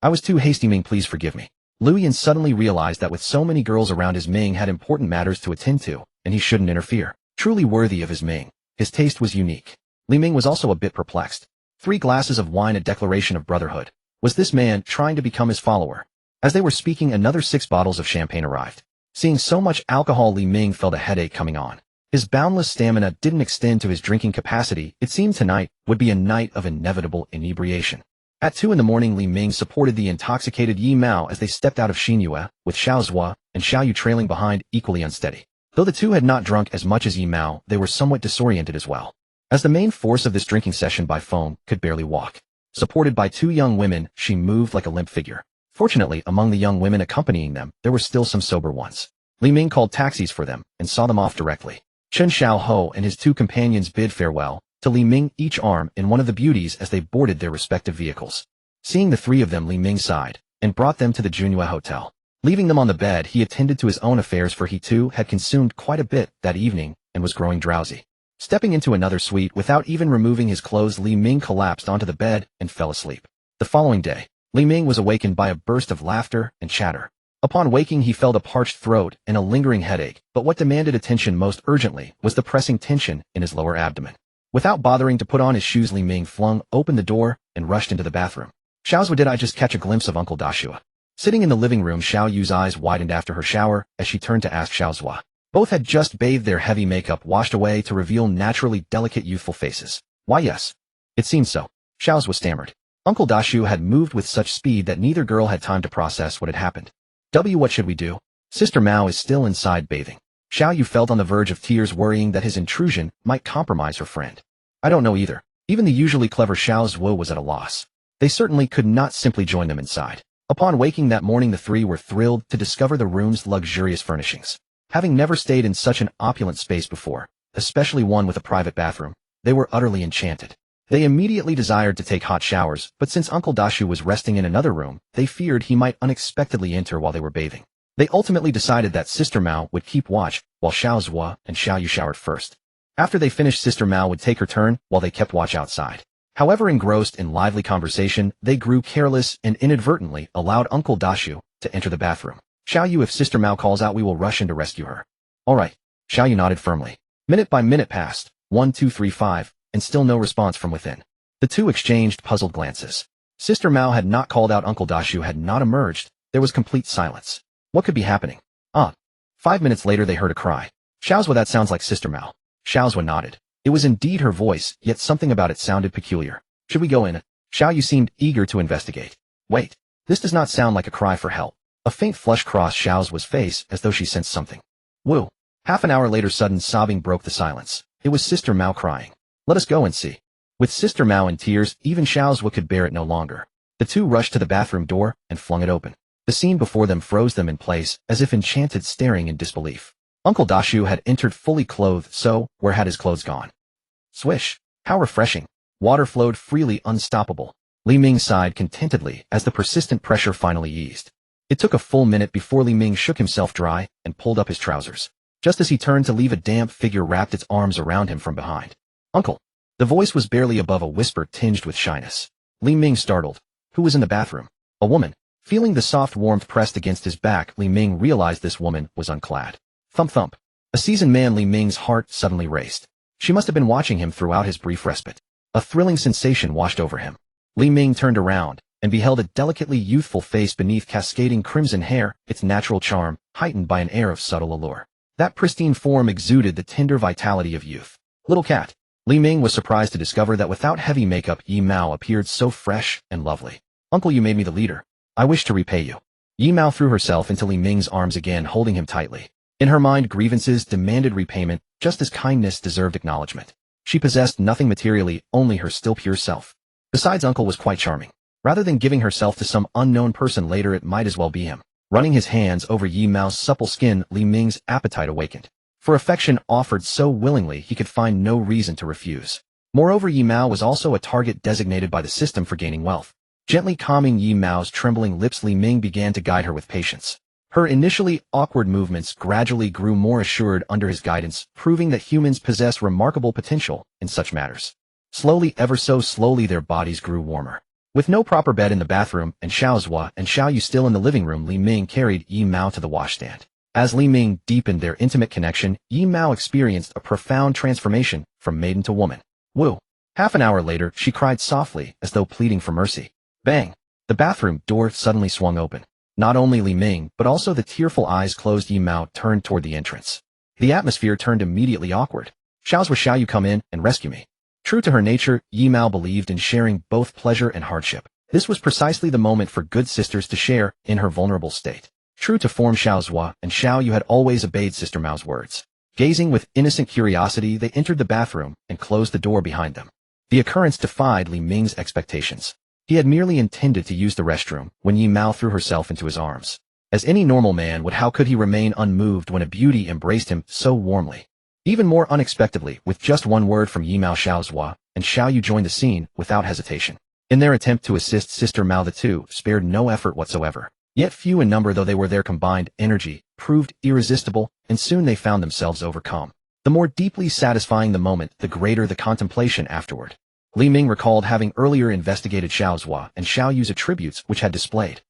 I was too hasty, Ming, please forgive me. Lu Yin suddenly realized that with so many girls around, his Ming had important matters to attend to, and he shouldn't interfere. Truly worthy of his Ming. His taste was unique. Li Ming was also a bit perplexed. 3 glasses of wine, a declaration of brotherhood. Was this man trying to become his follower? As they were speaking, another 6 bottles of champagne arrived. Seeing so much alcohol, Li Ming felt a headache coming on. His boundless stamina didn't extend to his drinking capacity. It seemed tonight would be a night of inevitable inebriation. At 2 in the morning, Li Ming supported the intoxicated Yi Mao as they stepped out of Xinyue, with Xiao Zhua and Xiao Yu trailing behind, equally unsteady. Though the two had not drunk as much as Yi Mao, they were somewhat disoriented as well. As the main force of this drinking session, Bai Feng could barely walk. Supported by 2 young women, she moved like a limp figure. Fortunately, among the young women accompanying them, there were still some sober ones. Li Ming called taxis for them and saw them off directly. Chen Xiaohou and his 2 companions bid farewell to Li Ming, each arm in one of the beauties, as they boarded their respective vehicles. Seeing the 3 of them, Li Ming sighed and brought them to the Junyue Hotel. Leaving them on the bed, he attended to his own affairs, for he too had consumed quite a bit that evening and was growing drowsy. Stepping into another suite without even removing his clothes, Li Ming collapsed onto the bed and fell asleep. The following day, Li Ming was awakened by a burst of laughter and chatter. Upon waking, he felt a parched throat and a lingering headache, but what demanded attention most urgently was the pressing tension in his lower abdomen. Without bothering to put on his shoes, Li Ming flung open the door and rushed into the bathroom. Xiao Zhua, did I just catch a glimpse of Uncle Dashua? Sitting in the living room, Xiao Yu's eyes widened after her shower as she turned to ask Xiao Zhua. Both had just bathed, their heavy makeup washed away to reveal naturally delicate, youthful faces. Why, yes. It seemed so. Xiao Zhua stammered. Uncle Dashu had moved with such speed that neither girl had time to process what had happened. What should we do? Sister Mao is still inside bathing. Xiao Yu felt on the verge of tears, worrying that his intrusion might compromise her friend. I don't know either. Even the usually clever Xiao Zhua was at a loss. They certainly could not simply join them inside. Upon waking that morning, the 3 were thrilled to discover the room's luxurious furnishings. Having never stayed in such an opulent space before, especially one with a private bathroom, they were utterly enchanted. They immediately desired to take hot showers, but since Uncle Dashu was resting in another room, they feared he might unexpectedly enter while they were bathing. They ultimately decided that Sister Mao would keep watch while Xiao Zhua and Xiao Yu showered first. After they finished, Sister Mao would take her turn while they kept watch outside. However, engrossed in lively conversation, they grew careless and inadvertently allowed Uncle Dashu to enter the bathroom. Xiao Yu, if Sister Mao calls out, we will rush in to rescue her. All right. Xiao Yu nodded firmly. Minute by minute passed, 1, 2, 3, 5, and still no response from within. The two exchanged puzzled glances. Sister Mao had not called out, Uncle Dashu had not emerged. There was complete silence. What could be happening? 5 minutes later they heard a cry. Xiaozhua, that sounds like Sister Mao. Xiaozhua nodded. It was indeed her voice, yet something about it sounded peculiar. Should we go in? Xiao Yu seemed eager to investigate. Wait. This does not sound like a cry for help. A faint flush crossed Xiaozhua's face as though she sensed something. Woo. Half an hour later sudden sobbing broke the silence. It was Sister Mao crying. Let us go and see. With Sister Mao in tears, even Xiaozhua could bear it no longer. The two rushed to the bathroom door and flung it open. The scene before them froze them in place, as if enchanted, staring in disbelief. Uncle Dashu had entered fully clothed, so where had his clothes gone? Swish! How refreshing! Water flowed freely, unstoppable. Li Ming sighed contentedly as the persistent pressure finally eased. It took a full minute before Li Ming shook himself dry and pulled up his trousers. Just as he turned to leave, a damp figure wrapped its arms around him from behind. Uncle! The voice was barely above a whisper tinged with shyness. Li Ming startled. Who was in the bathroom? A woman. Feeling the soft warmth pressed against his back, Li Ming realized this woman was unclad. Thump thump. A seasoned man, Li Ming's heart suddenly raced. She must have been watching him throughout his brief respite. A thrilling sensation washed over him. Li Ming turned around and beheld a delicately youthful face beneath cascading crimson hair, its natural charm heightened by an air of subtle allure. That pristine form exuded the tender vitality of youth. Little cat. Li Ming was surprised to discover that without heavy makeup, Yi Mao appeared so fresh and lovely. Uncle, you made me the leader. I wish to repay you. Yi Mao threw herself into Li Ming's arms again, holding him tightly. In her mind, grievances demanded repayment, just as kindness deserved acknowledgement. She possessed nothing materially, only her still pure self. Besides, Uncle was quite charming. Rather than giving herself to some unknown person later, it might as well be him. Running his hands over Yi Mao's supple skin, Li Ming's appetite awakened. For affection offered so willingly, he could find no reason to refuse. Moreover, Yi Mao was also a target designated by the system for gaining wealth. Gently calming Yi Mao's trembling lips, Li Ming began to guide her with patience. Her initially awkward movements gradually grew more assured under his guidance, proving that humans possess remarkable potential in such matters. Slowly, ever so slowly, their bodies grew warmer. With no proper bed in the bathroom, and Xiaozhua and Xiao Yu still in the living room, Li Ming carried Yi Mao to the washstand. As Li Ming deepened their intimate connection, Yi Mao experienced a profound transformation from maiden to woman. Woo! Half an hour later, she cried softly, as though pleading for mercy. Bang! The bathroom door suddenly swung open. Not only Li Ming, but also the tearful eyes closed Yi Mao turned toward the entrance. The atmosphere turned immediately awkward. Xiaozhua, Xiao Yu, come in and rescue me. True to her nature, Yi Mao believed in sharing both pleasure and hardship. This was precisely the moment for good sisters to share in her vulnerable state. True to form, Xiaozhua and Xiao Yu had always obeyed Sister Mao's words. Gazing with innocent curiosity, they entered the bathroom and closed the door behind them. The occurrence defied Li Ming's expectations. He had merely intended to use the restroom when Yi Mao threw herself into his arms. As any normal man would, how could he remain unmoved when a beauty embraced him so warmly? Even more unexpectedly, with just one word from Yi Mao, Xiaozhua and Xiao Yu joined the scene without hesitation. In their attempt to assist Sister Mao, the two spared no effort whatsoever. Yet few in number though they were, their combined energy proved irresistible, and soon they found themselves overcome. The more deeply satisfying the moment, the greater the contemplation afterward. Li Ming recalled having earlier investigated Xiaozhua and Xiao Yu's attributes which had displayed,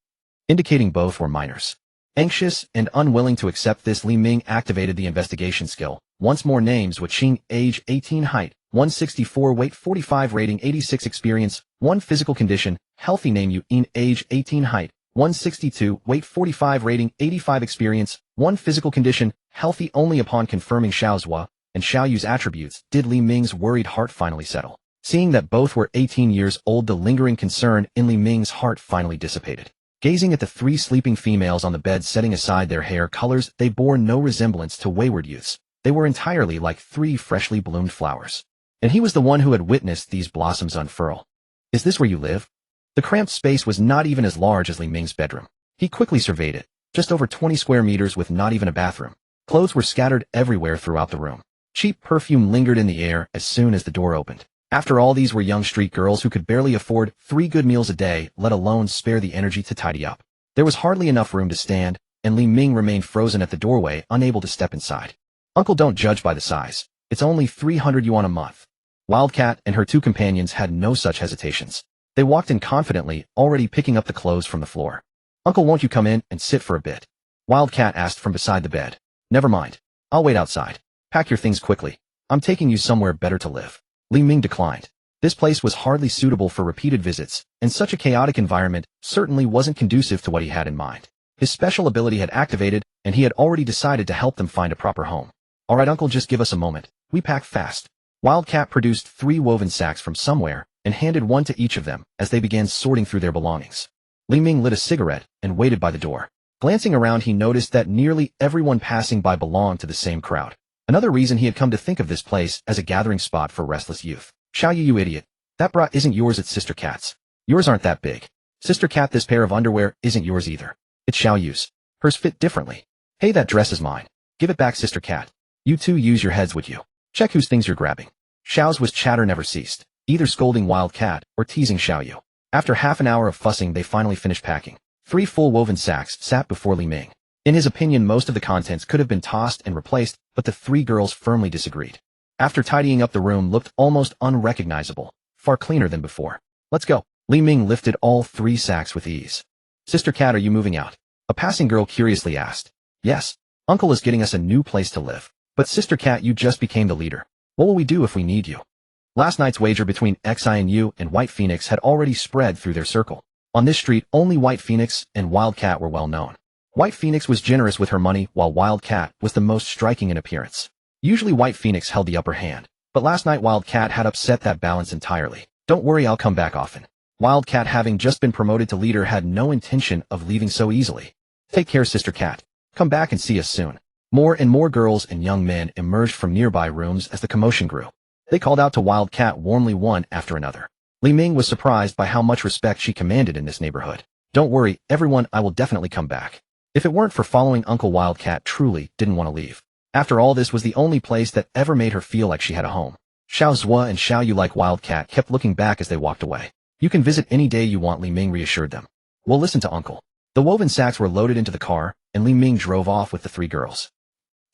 indicating both were minors. Anxious and unwilling to accept this, Li Ming activated the investigation skill. Once more, names: Waching, age 18, height 164, weight 45, rating 86, experience 1, physical condition healthy. Name: Yu-in, age 18, height 162, weight 45, rating 85, experience 1, physical condition healthy. Only upon confirming Xiaozhua and Xiao Yu's attributes did Li Ming's worried heart finally settle. Seeing that both were 18 years old, the lingering concern in Li Ming's heart finally dissipated. Gazing at the three sleeping females on the bed, setting aside their hair colors, they bore no resemblance to wayward youths. They were entirely like three freshly bloomed flowers. And he was the one who had witnessed these blossoms unfurl. Is this where you live? The cramped space was not even as large as Li Ming's bedroom. He quickly surveyed it. Just over 20 square meters with not even a bathroom. Clothes were scattered everywhere throughout the room. Cheap perfume lingered in the air as soon as the door opened. After all, these were young street girls who could barely afford 3 good meals a day, let alone spare the energy to tidy up. There was hardly enough room to stand, and Li Ming remained frozen at the doorway, unable to step inside. Uncle, don't judge by the size. It's only 300 yuan a month. Wildcat and her two companions had no such hesitations. They walked in confidently, already picking up the clothes from the floor. Uncle, won't you come in and sit for a bit? Wildcat asked from beside the bed. Never mind. I'll wait outside. Pack your things quickly. I'm taking you somewhere better to live. Li Ming declined. This place was hardly suitable for repeated visits, and such a chaotic environment certainly wasn't conducive to what he had in mind. His special ability had activated, and he had already decided to help them find a proper home. All right, Uncle, just give us a moment. We pack fast. Wildcat produced 3 woven sacks from somewhere and handed one to each of them as they began sorting through their belongings. Li Ming lit a cigarette and waited by the door. Glancing around, he noticed that nearly everyone passing by belonged to the same crowd. Another reason he had come to think of this place as a gathering spot for restless youth. Xiaoyu, you idiot. That bra isn't yours, it's Sister Cat's. Yours aren't that big. Sister Cat, this pair of underwear isn't yours either. It's Xiaoyu's. Hers fit differently. Hey, that dress is mine. Give it back, Sister Cat. You two use your heads, would you? Check whose things you're grabbing. Xiao's chatter never ceased, either scolding Wildcat or teasing Xiaoyu. After half an hour of fussing, they finally finished packing. 3 full woven sacks sat before Li Ming. In his opinion, most of the contents could have been tossed and replaced, but the 3 girls firmly disagreed. After tidying up, the room looked almost unrecognizable, far cleaner than before. Let's go. Li Ming lifted all 3 sacks with ease. Sister Cat, are you moving out? A passing girl curiously asked. Yes. Uncle is getting us a new place to live. But Sister Cat, you just became the leader. What will we do if we need you? Last night's wager between XINU and White Phoenix had already spread through their circle. On this street, only White Phoenix and Wildcat were well known. White Phoenix was generous with her money, while Wildcat was the most striking in appearance. Usually White Phoenix held the upper hand, but last night Wildcat had upset that balance entirely. Don't worry, I'll come back often. Wildcat, having just been promoted to leader, had no intention of leaving so easily. Take care, Sister Cat. Come back and see us soon. More and more girls and young men emerged from nearby rooms as the commotion grew. They called out to Wildcat warmly, one after another. Li Ming was surprised by how much respect she commanded in this neighborhood. Don't worry, everyone, I will definitely come back. If it weren't for following Uncle, Wildcat truly didn't want to leave. After all, this was the only place that ever made her feel like she had a home. Xiao Zhuo and Xiaoyu, like Wildcat, kept looking back as they walked away. You can visit any day you want, Li Ming reassured them. We'll listen to Uncle. The woven sacks were loaded into the car, and Li Ming drove off with the 3 girls.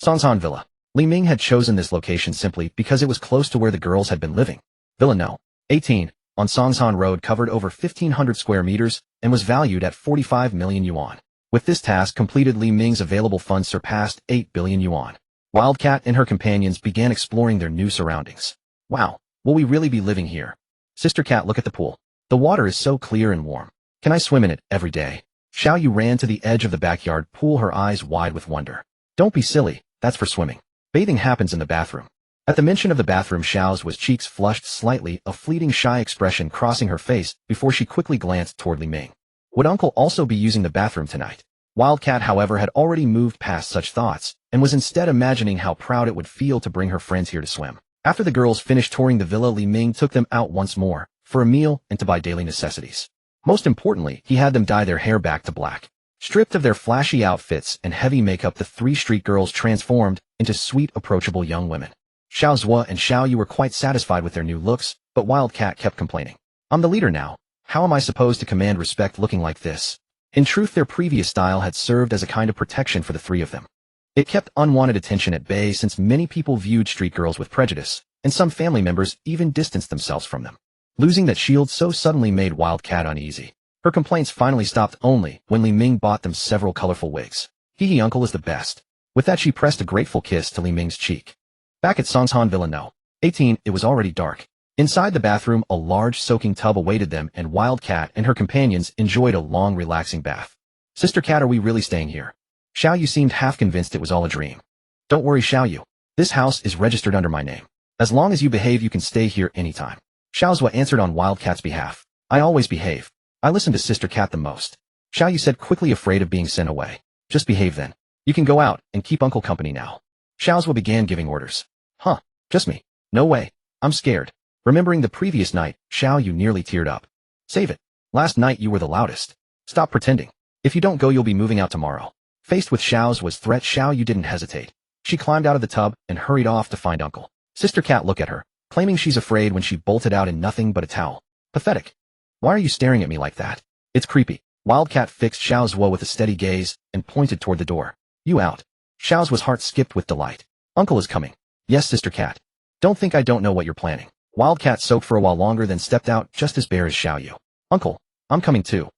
Sanshan Villa. Li Ming had chosen this location simply because it was close to where the girls had been living. Villa No. 18, on Sanshan Road, covered over 1,500 square meters and was valued at 45 million yuan. With this task completed, Li Ming's available funds surpassed 8 billion yuan. Wildcat and her companions began exploring their new surroundings. Wow, will we really be living here? Sister Cat, look at the pool. The water is so clear and warm. Can I swim in it every day? Xiaoyu ran to the edge of the backyard pool, her eyes wide with wonder. Don't be silly, that's for swimming. Bathing happens in the bathroom. At the mention of the bathroom, Xiao's cheeks flushed slightly, a fleeting shy expression crossing her face before she quickly glanced toward Li Ming. Would Uncle also be using the bathroom tonight? Wildcat, however, had already moved past such thoughts and was instead imagining how proud it would feel to bring her friends here to swim. After the girls finished touring the villa, Li Ming took them out once more for a meal and to buy daily necessities. Most importantly, he had them dye their hair back to black. Stripped of their flashy outfits and heavy makeup, the 3 street girls transformed into sweet, approachable young women. Xiao Zhuo and Xiaoyu were quite satisfied with their new looks, but Wildcat kept complaining. I'm the leader now. How am I supposed to command respect looking like this? In truth, their previous style had served as a kind of protection for the 3 of them. It kept unwanted attention at bay, since many people viewed street girls with prejudice, and some family members even distanced themselves from them. Losing that shield so suddenly made Wildcat uneasy. Her complaints finally stopped only when Li Ming bought them several colorful wigs. Hee, Uncle is the best. With that, she pressed a grateful kiss to Li Ming's cheek. Back at Sanshan Villa No. 18, it was already dark. Inside the bathroom, a large soaking tub awaited them, and Wildcat and her companions enjoyed a long, relaxing bath. Sister Cat, are we really staying here? Xiaoyu seemed half convinced it was all a dream. Don't worry, Xiaoyu. This house is registered under my name. As long as you behave, you can stay here anytime. Xiao Zhuo answered on Wildcat's behalf. I always behave. I listen to Sister Cat the most. Xiaoyu said, quickly, afraid of being sent away. Just behave then. You can go out and keep Uncle company now. Xiao Zhuo began giving orders. Huh, just me. No way. I'm scared. Remembering the previous night, Xiaoyu nearly teared up. Save it. Last night you were the loudest. Stop pretending. If you don't go, you'll be moving out tomorrow. Faced with Xiao Zhuo's threat, Xiaoyu didn't hesitate. She climbed out of the tub and hurried off to find Uncle. Sister Cat looked at her, claiming she's afraid when she bolted out in nothing but a towel. Pathetic. Why are you staring at me like that? It's creepy. Wildcat fixed Xiao Zhuo with a steady gaze and pointed toward the door. You out. Xiao Zhuo's heart skipped with delight. Uncle is coming. Yes, Sister Cat. Don't think I don't know what you're planning. Wildcat soaked for a while longer, then stepped out just as bare as Xiaoyu. Uncle, I'm coming too.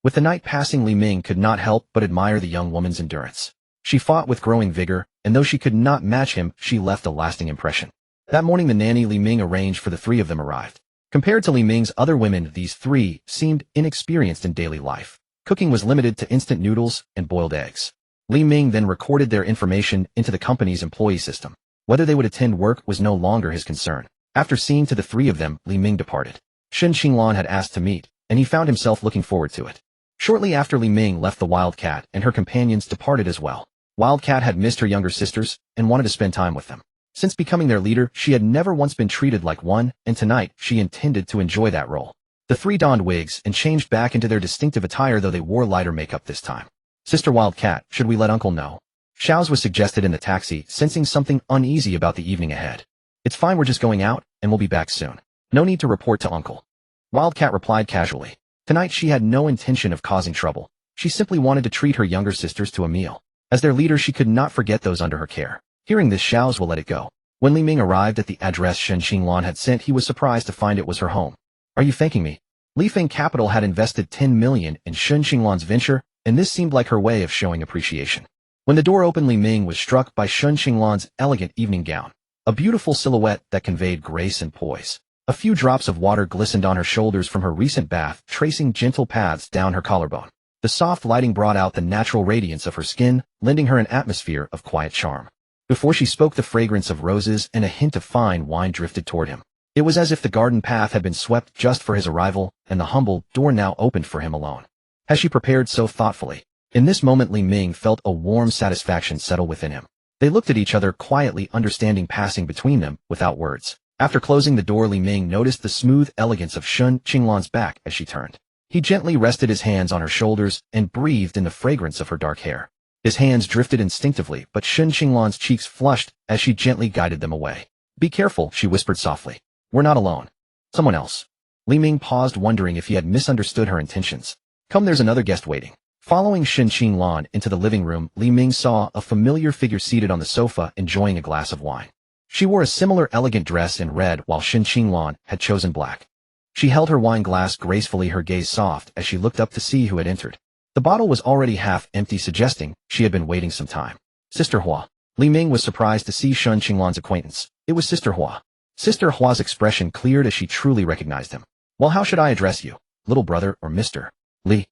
With the night passing, Li Ming could not help but admire the young woman's endurance. She fought with growing vigor, and though she could not match him, she left a lasting impression. That morning, the nanny Li Ming arranged for the 3 of them arrived. Compared to Li Ming's other women, these three seemed inexperienced in daily life. Cooking was limited to instant noodles and boiled eggs. Li Ming then recorded their information into the company's employee system. Whether they would attend work was no longer his concern. After seeing to the three of them, Li Ming departed. Shen Qinglan had asked to meet, and he found himself looking forward to it. Shortly after, Li Ming left the Wildcat, and her companions departed as well. Wildcat had missed her younger sisters and wanted to spend time with them. Since becoming their leader, she had never once been treated like one, and tonight she intended to enjoy that role. The three donned wigs and changed back into their distinctive attire, though they wore lighter makeup this time. Sister Wildcat, should we let Uncle know? Xiao's was suggested in the taxi, sensing something uneasy about the evening ahead. It's fine, we're just going out, and we'll be back soon. No need to report to Uncle. Wildcat replied casually. Tonight she had no intention of causing trouble. She simply wanted to treat her younger sisters to a meal. As their leader, she could not forget those under her care. Hearing this, Xiao's will let it go. When Li Ming arrived at the address Shen Qinglan had sent, he was surprised to find it was her home. Are you thanking me? Li Feng Capital had invested 10 million in Shen Qinglan's venture, and this seemed like her way of showing appreciation. When the door opened, Li Ming was struck by Shen Qinglan's elegant evening gown, a beautiful silhouette that conveyed grace and poise. A few drops of water glistened on her shoulders from her recent bath, tracing gentle paths down her collarbone. The soft lighting brought out the natural radiance of her skin, lending her an atmosphere of quiet charm. Before she spoke, the fragrance of roses and a hint of fine wine drifted toward him. It was as if the garden path had been swept just for his arrival, and the humble door now opened for him alone. Has she prepared so thoughtfully? In this moment, Li Ming felt a warm satisfaction settle within him. They looked at each other, quietly, understanding passing between them without words. After closing the door, Li Ming noticed the smooth elegance of Shen Qinglan's back as she turned. He gently rested his hands on her shoulders and breathed in the fragrance of her dark hair. His hands drifted instinctively, but Shen Qinglan's cheeks flushed as she gently guided them away. Be careful, she whispered softly. We're not alone. Someone else. Li Ming paused, wondering if he had misunderstood her intentions. Come, there's another guest waiting. Following Shen Qinglan into the living room, Li Ming saw a familiar figure seated on the sofa enjoying a glass of wine. She wore a similar elegant dress in red, while Shen Qinglan had chosen black. She held her wine glass gracefully, her gaze soft as she looked up to see who had entered. The bottle was already half empty, suggesting she had been waiting some time. Sister Hua. Li Ming was surprised to see Shen Qinglan's acquaintance. It was Sister Hua. Sister Hua's expression cleared as she truly recognized him. Well, how should I address you? Little brother or Mr. Li?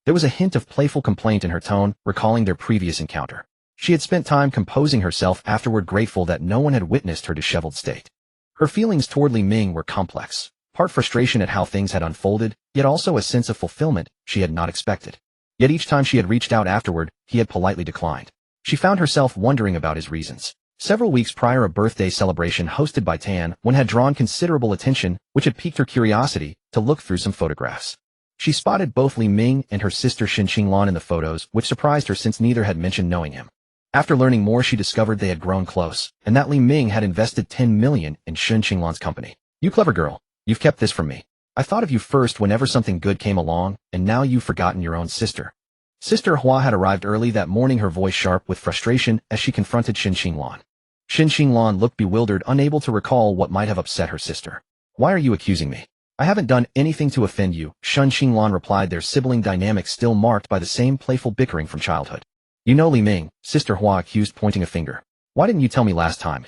There was a hint of playful complaint in her tone, recalling their previous encounter. She had spent time composing herself afterward, grateful that no one had witnessed her disheveled state. Her feelings toward Li Ming were complex, part frustration at how things had unfolded, yet also a sense of fulfillment she had not expected. Yet each time she had reached out afterward, he had politely declined. She found herself wondering about his reasons. Several weeks prior, a birthday celebration hosted by Tan Wen had drawn considerable attention, which had piqued her curiosity to look through some photographs. She spotted both Li Ming and her sister Shen Qinglan in the photos, which surprised her since neither had mentioned knowing him. After learning more, she discovered they had grown close, and that Li Ming had invested 10 million in Shen Qinglan's company. You clever girl, you've kept this from me. I thought of you first whenever something good came along, and now you've forgotten your own sister. Sister Hua had arrived early that morning, her voice sharp with frustration as she confronted Shen Qinglan. Shen Qinglan looked bewildered, unable to recall what might have upset her sister. Why are you accusing me? I haven't done anything to offend you, Shen Qinglan replied, their sibling dynamic still marked by the same playful bickering from childhood. You know Li Ming, Sister Hua accused, pointing a finger. Why didn't you tell me last time?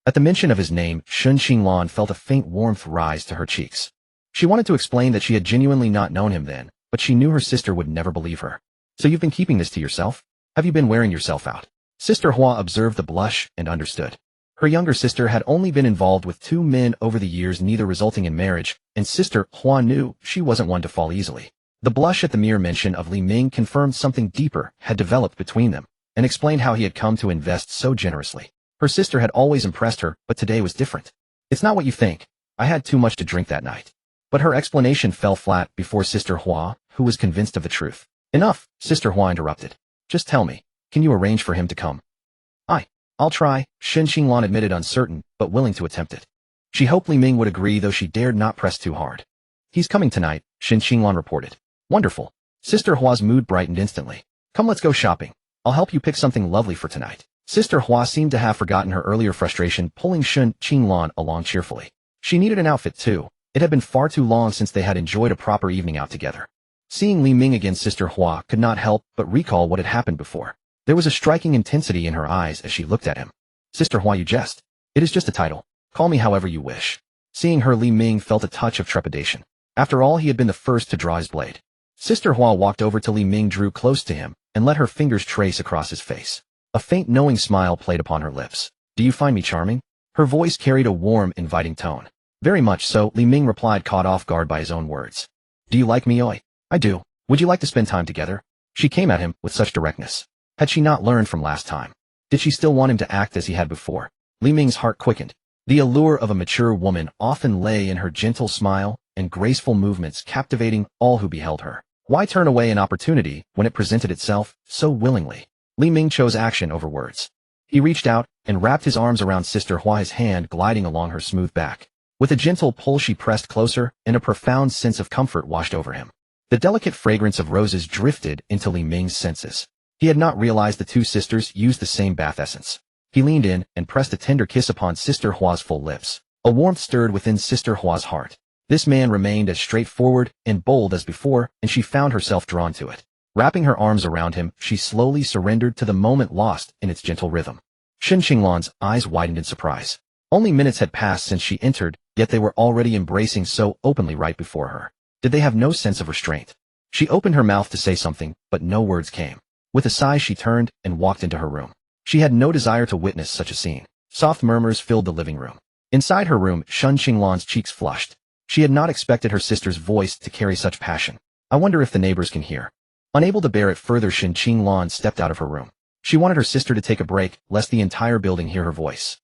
At the mention of his name, Shen Qinglan felt a faint warmth rise to her cheeks. She wanted to explain that she had genuinely not known him then, but she knew her sister would never believe her. So you've been keeping this to yourself? Have you been wearing yourself out? Sister Hua observed the blush and understood. Her younger sister had only been involved with 2 men over the years, neither resulting in marriage, and Sister Hua knew she wasn't one to fall easily. The blush at the mere mention of Li Ming confirmed something deeper had developed between them, and explained how he had come to invest so generously. Her sister had always impressed her, but today was different. It's not what you think. I had too much to drink that night. But her explanation fell flat before Sister Hua, who was convinced of the truth. Enough, Sister Hua interrupted. Just tell me, can you arrange for him to come? I'll try, Shen Qinglan admitted, uncertain, but willing to attempt it. She hoped Li Ming would agree, though she dared not press too hard. He's coming tonight, Shen Qinglan reported. Wonderful. Sister Hua's mood brightened instantly. Come, let's go shopping. I'll help you pick something lovely for tonight. Sister Hua seemed to have forgotten her earlier frustration, pulling Shen Qinglan along cheerfully. She needed an outfit too. It had been far too long since they had enjoyed a proper evening out together. Seeing Li Ming again, Sister Hua could not help but recall what had happened before. There was a striking intensity in her eyes as she looked at him. Sister Hua, you jest. It is just a title. Call me however you wish. Seeing her, Li Ming felt a touch of trepidation. After all, he had been the first to draw his blade. Sister Hua walked over to Li Ming, drew close to him, and let her fingers trace across his face. A faint knowing smile played upon her lips. Do you find me charming? Her voice carried a warm, inviting tone. Very much so, Li Ming replied, caught off guard by his own words. Do you like me, Oi? I do. Would you like to spend time together? She came at him with such directness. Had she not learned from last time? Did she still want him to act as he had before? Li Ming's heart quickened. The allure of a mature woman often lay in her gentle smile and graceful movements, captivating all who beheld her. Why turn away an opportunity when it presented itself so willingly? Li Ming chose action over words. He reached out and wrapped his arms around Sister Hua, his hand gliding along her smooth back. With a gentle pull, she pressed closer, and a profound sense of comfort washed over him. The delicate fragrance of roses drifted into Li Ming's senses. He had not realized the two sisters used the same bath essence. He leaned in and pressed a tender kiss upon Sister Hua's full lips. A warmth stirred within Sister Hua's heart. This man remained as straightforward and bold as before, and she found herself drawn to it. Wrapping her arms around him, she slowly surrendered to the moment, lost in its gentle rhythm. Shen Qinglan's eyes widened in surprise. Only minutes had passed since she entered, yet they were already embracing so openly right before her. Did they have no sense of restraint? She opened her mouth to say something, but no words came. With a sigh, she turned and walked into her room. She had no desire to witness such a scene. Soft murmurs filled the living room. Inside her room, Shen Qinglan's cheeks flushed. She had not expected her sister's voice to carry such passion. I wonder if the neighbors can hear. Unable to bear it further, Shen Qinglan stepped out of her room. She wanted her sister to take a break, lest the entire building hear her voice.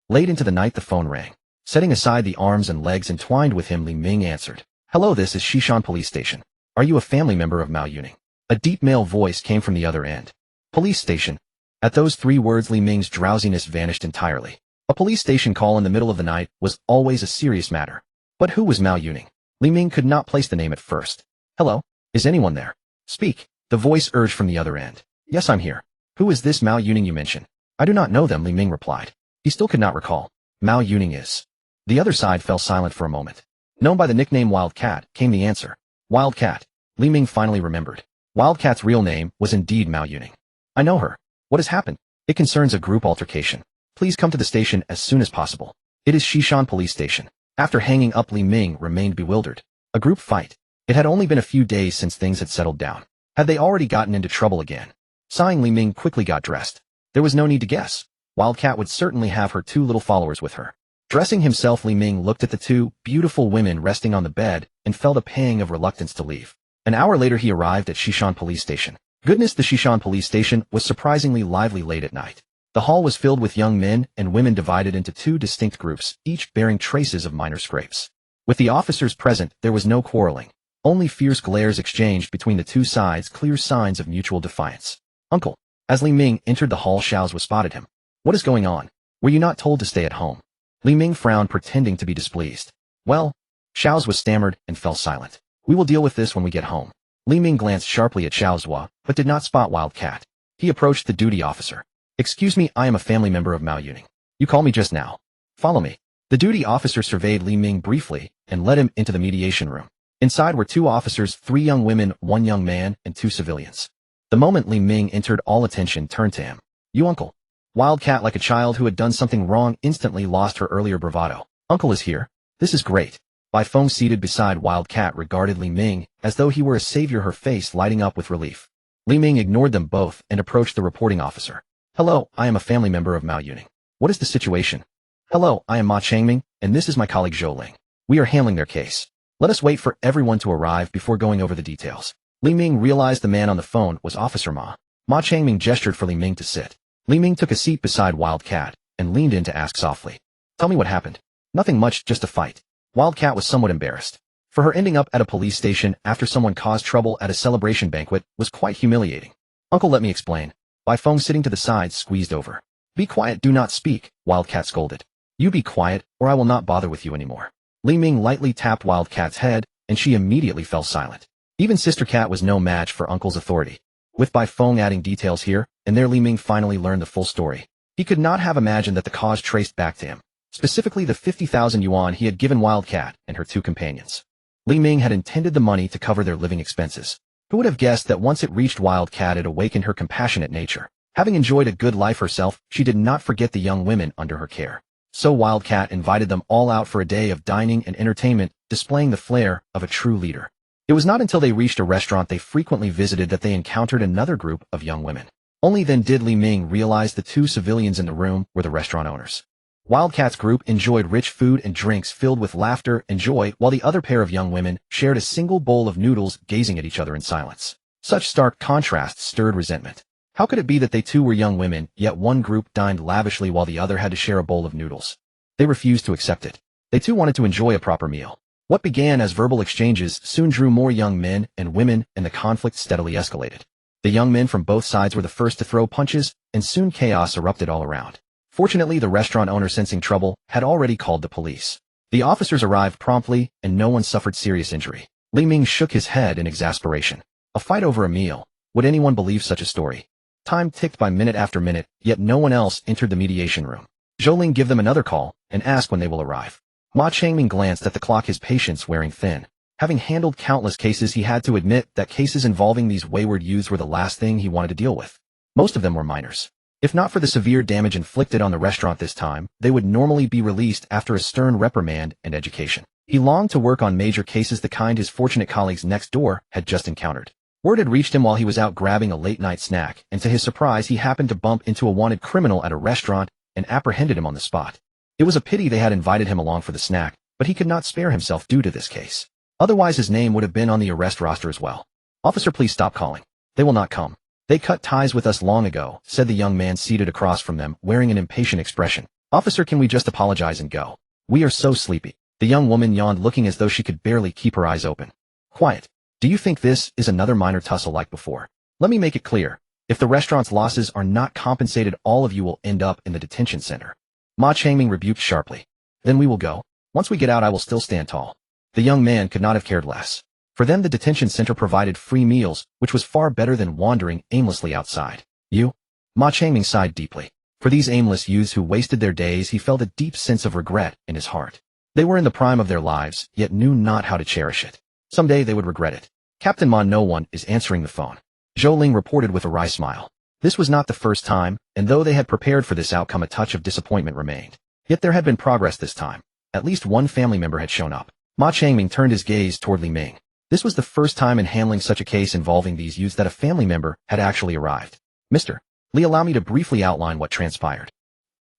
Late into the night, the phone rang. Setting aside the arms and legs entwined with him, Li Ming answered. Hello, this is Xishan Police Station. Are you a family member of Mao Yuning? A deep male voice came from the other end. Police station. At those three words, Li Ming's drowsiness vanished entirely. A police station call in the middle of the night was always a serious matter. But who was Mao Yuning? Li Ming could not place the name at first. Hello? Is anyone there? Speak. The voice urged from the other end. Yes, I'm here. Who is this Mao Yuning you mention? I do not know them, Li Ming replied. He still could not recall. Mao Yuning is. The other side fell silent for a moment. Known by the nickname Wildcat, came the answer. Wildcat. Li Ming finally remembered. Wildcat's real name was indeed Mao Yuning. I know her. What has happened? It concerns a group altercation. Please come to the station as soon as possible. It is Xishan Police Station. After hanging up, Li Ming remained bewildered. A group fight. It had only been a few days since things had settled down. Had they already gotten into trouble again? Sighing, Li Ming quickly got dressed. There was no need to guess. Wildcat would certainly have her two little followers with her. Dressing himself, Li Ming looked at the two beautiful women resting on the bed and felt a pang of reluctance to leave. An hour later, he arrived at Xishan Police Station. Goodness, the Xishan Police Station was surprisingly lively late at night. The hall was filled with young men and women divided into two distinct groups, each bearing traces of minor scrapes. With the officers present, there was no quarreling. Only fierce glares exchanged between the two sides, clear signs of mutual defiance. Uncle. As Li Ming entered the hall, Xiao Zhua spotted him. What is going on? Were you not told to stay at home? Li Ming frowned, pretending to be displeased. Well, Xiao Zhua stammered and fell silent. We will deal with this when we get home. Li Ming glanced sharply at Xiao Zhua, but did not spot Wildcat. He approached the duty officer. Excuse me, I am a family member of Mao Yuning. You called me just now. Follow me. The duty officer surveyed Li Ming briefly and led him into the mediation room. Inside were two officers, 3 young women, 1 young man, and 2 civilians. The moment Li Ming entered, all attention turned to him. You uncle. Wildcat, like a child who had done something wrong, instantly lost her earlier bravado. Uncle is here. This is great. Bai Feng, seated beside Wildcat, regarded Li Ming as though he were a savior, her face lighting up with relief. Li Ming ignored them both and approached the reporting officer. Hello, I am a family member of Mao Yuning. What is the situation? Hello, I am Ma Changming, and this is my colleague Zhou Ling. We are handling their case. Let us wait for everyone to arrive before going over the details. Li Ming realized the man on the phone was Officer Ma. Ma Changming gestured for Li Ming to sit. Li Ming took a seat beside Wildcat and leaned in to ask softly. Tell me what happened. Nothing much, just a fight. Wildcat was somewhat embarrassed. For her, ending up at a police station after someone caused trouble at a celebration banquet was quite humiliating. Uncle, let me explain. Bai Feng, sitting to the side, squeezed over. Be quiet, do not speak, Wildcat scolded. You be quiet, or I will not bother with you anymore. Li Ming lightly tapped Wildcat's head, and she immediately fell silent. Even Sister Cat was no match for Uncle's authority. With Bai Feng adding details here and there, Li Ming finally learned the full story. He could not have imagined that the cause traced back to him, specifically the 50,000 yuan he had given Wildcat and her 2 companions. Li Ming had intended the money to cover their living expenses. Who would have guessed that once it reached Wildcat, it awakened her compassionate nature. Having enjoyed a good life herself, she did not forget the young women under her care. So Wildcat invited them all out for a day of dining and entertainment, displaying the flair of a true leader. It was not until they reached a restaurant they frequently visited that they encountered another group of young women. Only then did Li Ming realize the two civilians in the room were the restaurant owners. Wildcat's group enjoyed rich food and drinks filled with laughter and joy, while the other pair of young women shared a single bowl of noodles, gazing at each other in silence. Such stark contrasts stirred resentment. How could it be that they too were young women, yet one group dined lavishly while the other had to share a bowl of noodles? They refused to accept it. They too wanted to enjoy a proper meal. What began as verbal exchanges soon drew more young men and women, and the conflict steadily escalated. The young men from both sides were the first to throw punches, and soon chaos erupted all around. Fortunately, the restaurant owner, sensing trouble, had already called the police. The officers arrived promptly, and no one suffered serious injury. Li Ming shook his head in exasperation. A fight over a meal. Would anyone believe such a story? Time ticked by minute after minute, yet no one else entered the mediation room. Zhou Ling give them another call and ask when they will arrive. Ma Changming glanced at the clock, his patience wearing thin. Having handled countless cases, he had to admit that cases involving these wayward youths were the last thing he wanted to deal with. Most of them were minors. If not for the severe damage inflicted on the restaurant this time, they would normally be released after a stern reprimand and education. He longed to work on major cases, the kind his fortunate colleagues next door had just encountered. Word had reached him while he was out grabbing a late-night snack, and to his surprise he happened to bump into a wanted criminal at a restaurant and apprehended him on the spot. It was a pity they had invited him along for the snack, but he could not spare himself due to this case. Otherwise his name would have been on the arrest roster as well. "Officer, please stop calling. They will not come. They cut ties with us long ago," said the young man seated across from them, wearing an impatient expression. "Officer, can we just apologize and go? We are so sleepy." The young woman yawned, looking as though she could barely keep her eyes open. "Quiet. Do you think this is another minor tussle like before? Let me make it clear. If the restaurant's losses are not compensated, all of you will end up in the detention center." Ma Changming rebuked sharply. "Then we will go. Once we get out, I will still stand tall." The young man could not have cared less. For them, the detention center provided free meals, which was far better than wandering aimlessly outside. "You?" Ma Changming sighed deeply. For these aimless youths who wasted their days, he felt a deep sense of regret in his heart. They were in the prime of their lives, yet knew not how to cherish it. Someday they would regret it. "Captain Ma, no one is answering the phone," Zhou Ling reported with a wry smile. This was not the first time, and though they had prepared for this outcome, a touch of disappointment remained. Yet there had been progress this time. At least one family member had shown up. Ma Changming turned his gaze toward Li Ming. This was the first time in handling such a case involving these youths that a family member had actually arrived. "Mr. Li, allow me to briefly outline what transpired.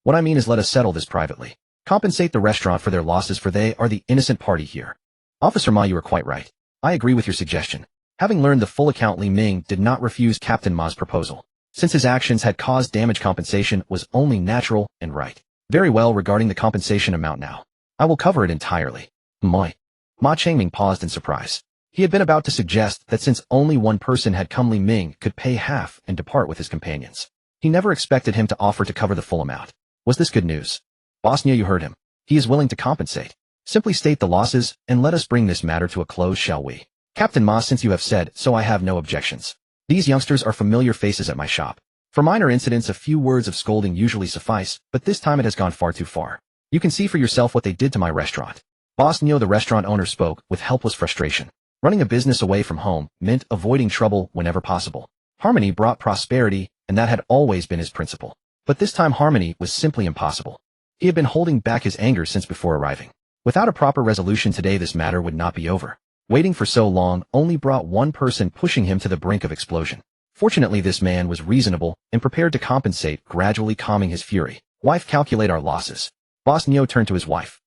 What I mean is, let us settle this privately. Compensate the restaurant for their losses, for they are the innocent party here." "Officer Ma, you are quite right. I agree with your suggestion." Having learned the full account, Li Ming did not refuse Captain Ma's proposal. Since his actions had caused damage, compensation was only natural and right. "Very well, regarding the compensation amount now. I will cover it entirely." "Moi." Ma Changming paused in surprise. He had been about to suggest that since only one person had come, Li Ming could pay half and depart with his companions. He never expected him to offer to cover the full amount. Was this good news? "Boss Nia, you heard him. He is willing to compensate. Simply state the losses, and let us bring this matter to a close, shall we?" "Captain Ma, since you have said so, I have no objections. These youngsters are familiar faces at my shop. For minor incidents, a few words of scolding usually suffice, but this time it has gone far too far. You can see for yourself what they did to my restaurant." Boss Neo, the restaurant owner, spoke with helpless frustration. Running a business away from home meant avoiding trouble whenever possible. Harmony brought prosperity, and that had always been his principle. But this time harmony was simply impossible. He had been holding back his anger since before arriving. Without a proper resolution today, this matter would not be over. Waiting for so long only brought one person pushing him to the brink of explosion. Fortunately, this man was reasonable and prepared to compensate, gradually calming his fury. "Wife, calculate our losses." Boss Neo turned to his wife.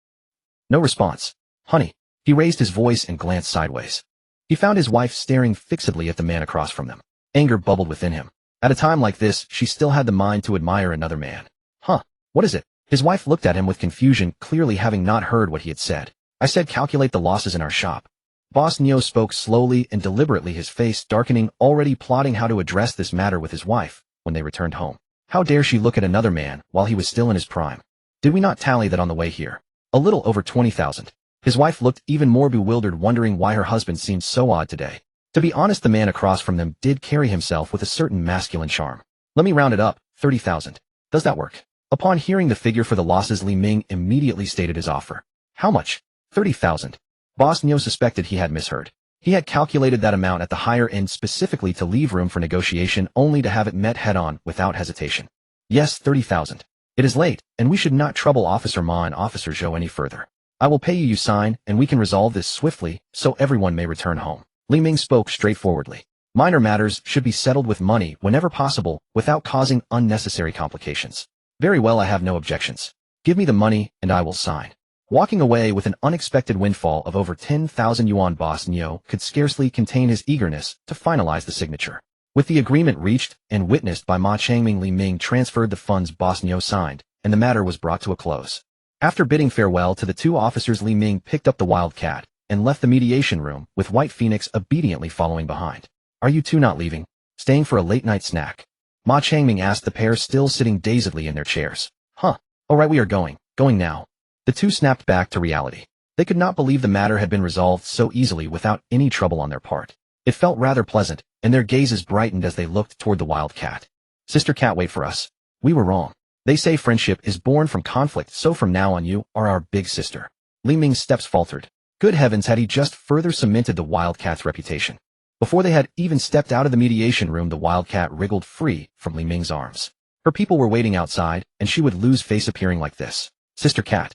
No response. "Honey." He raised his voice and glanced sideways. He found his wife staring fixedly at the man across from them. Anger bubbled within him. At a time like this, she still had the mind to admire another man. "Huh? What is it?" His wife looked at him with confusion, clearly having not heard what he had said. "I said calculate the losses in our shop." Boss Neo spoke slowly and deliberately, his face darkening, already plotting how to address this matter with his wife when they returned home. How dare she look at another man while he was still in his prime? "Did we not tally that on the way here? A little over 20,000. His wife looked even more bewildered, wondering why her husband seemed so odd today. To be honest, the man across from them did carry himself with a certain masculine charm. "Let me round it up, 30,000. Does that work?" Upon hearing the figure for the losses, Li Ming immediately stated his offer. "How much?" 30,000. Boss Neo suspected he had misheard. He had calculated that amount at the higher end specifically to leave room for negotiation, only to have it met head-on without hesitation. "Yes, 30,000. It is late, and we should not trouble Officer Ma and Officer Zhou any further. I will pay you sign, and we can resolve this swiftly, so everyone may return home. Li Ming spoke straightforwardly. Minor matters should be settled with money whenever possible, without causing unnecessary complications. Very well, I have no objections. Give me the money, and I will sign. Walking away with an unexpected windfall of over 10,000 yuan, Boss Niu could scarcely contain his eagerness to finalize the signature. With the agreement reached and witnessed by Ma Changming, Li Ming transferred the funds Boss Niu signed, and the matter was brought to a close. After bidding farewell to the two officers, Li Ming picked up the Wildcat and left the mediation room, with White Phoenix obediently following behind. Are you two not leaving? Staying for a late-night snack? Ma Changming asked the pair, still sitting dazedly in their chairs. Huh. All right, we are going now. The two snapped back to reality. They could not believe the matter had been resolved so easily without any trouble on their part. It felt rather pleasant, and their gazes brightened as they looked toward the Wildcat. Sister Cat, wait for us. We were wrong. They say friendship is born from conflict, so from now on you are our big sister. Li Ming's steps faltered. Good heavens, had he just further cemented the Wildcat's reputation? Before they had even stepped out of the mediation room, the Wildcat wriggled free from Li Ming's arms. Her people were waiting outside, and she would lose face appearing like this. Sister Cat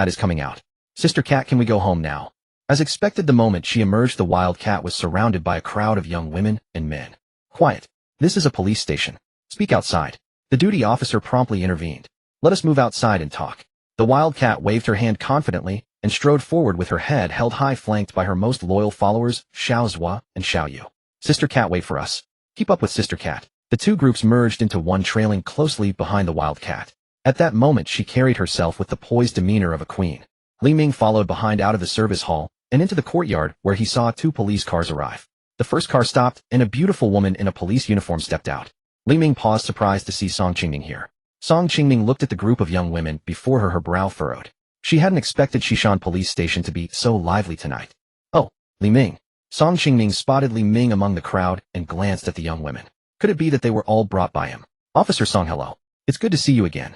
is coming out. Sister Cat, can we go home now? As expected, the moment she emerged, the Wildcat was surrounded by a crowd of young women and men. Quiet. This is a police station. Speak outside. The duty officer promptly intervened. Let us move outside and talk. The Wildcat waved her hand confidently and strode forward with her head held high, flanked by her most loyal followers, Xiao Zhua and Xiao Yu. Sister Cat, wait for us. Keep up with Sister Cat. The two groups merged into one, trailing closely behind the Wildcat. At that moment, she carried herself with the poised demeanor of a queen. Li Ming followed behind out of the service hall and into the courtyard, where he saw two police cars arrive. The first car stopped, and a beautiful woman in a police uniform stepped out. Li Ming paused, surprised to see Song Qingming here. Song Qingming looked at the group of young women before her brow furrowed. She hadn't expected Xishan Police Station to be so lively tonight. Oh, Li Ming. Song Qingming spotted Li Ming among the crowd and glanced at the young women. Could it be that they were all brought by him? Officer Song, hello. It's good to see you again.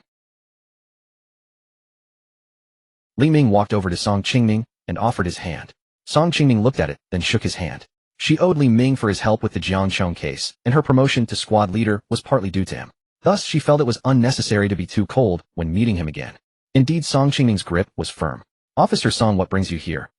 Li Ming walked over to Song Qingming and offered his hand. Song Qingming looked at it, then shook his hand. She owed Li Ming for his help with the Jiangchong case, and her promotion to squad leader was partly due to him. Thus, she felt it was unnecessary to be too cold when meeting him again. Indeed, Song Qingming's grip was firm. Officer Song, what brings you here?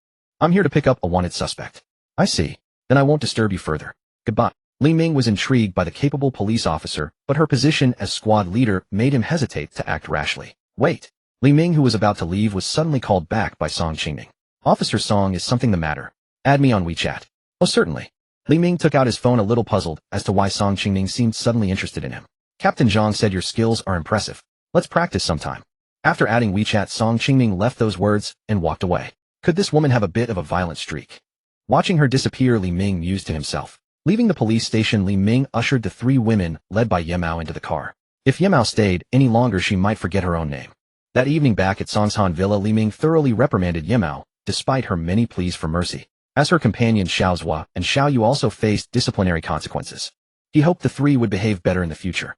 I'm here to pick up a wanted suspect. I see. Then I won't disturb you further. Goodbye. Li Ming was intrigued by the capable police officer, but her position as squad leader made him hesitate to act rashly. Wait. Li Ming, who was about to leave, was suddenly called back by Song Qingming. Officer Song, is something the matter? Add me on WeChat. Oh, certainly. Li Ming took out his phone, a little puzzled as to why Song Qingming seemed suddenly interested in him. Captain Zhang said your skills are impressive. Let's practice sometime. After adding WeChat, Song Qingming left those words and walked away. Could this woman have a bit of a violent streak? Watching her disappear, Li Ming mused to himself. Leaving the police station, Li Ming ushered the three women, led by Yemao, into the car. If Yemao stayed any longer, she might forget her own name. That evening back at Songshan Villa, Li Ming thoroughly reprimanded Yemao, despite her many pleas for mercy. As her companions Xiao Zhua and Xiao Yu also faced disciplinary consequences. He hoped the three would behave better in the future.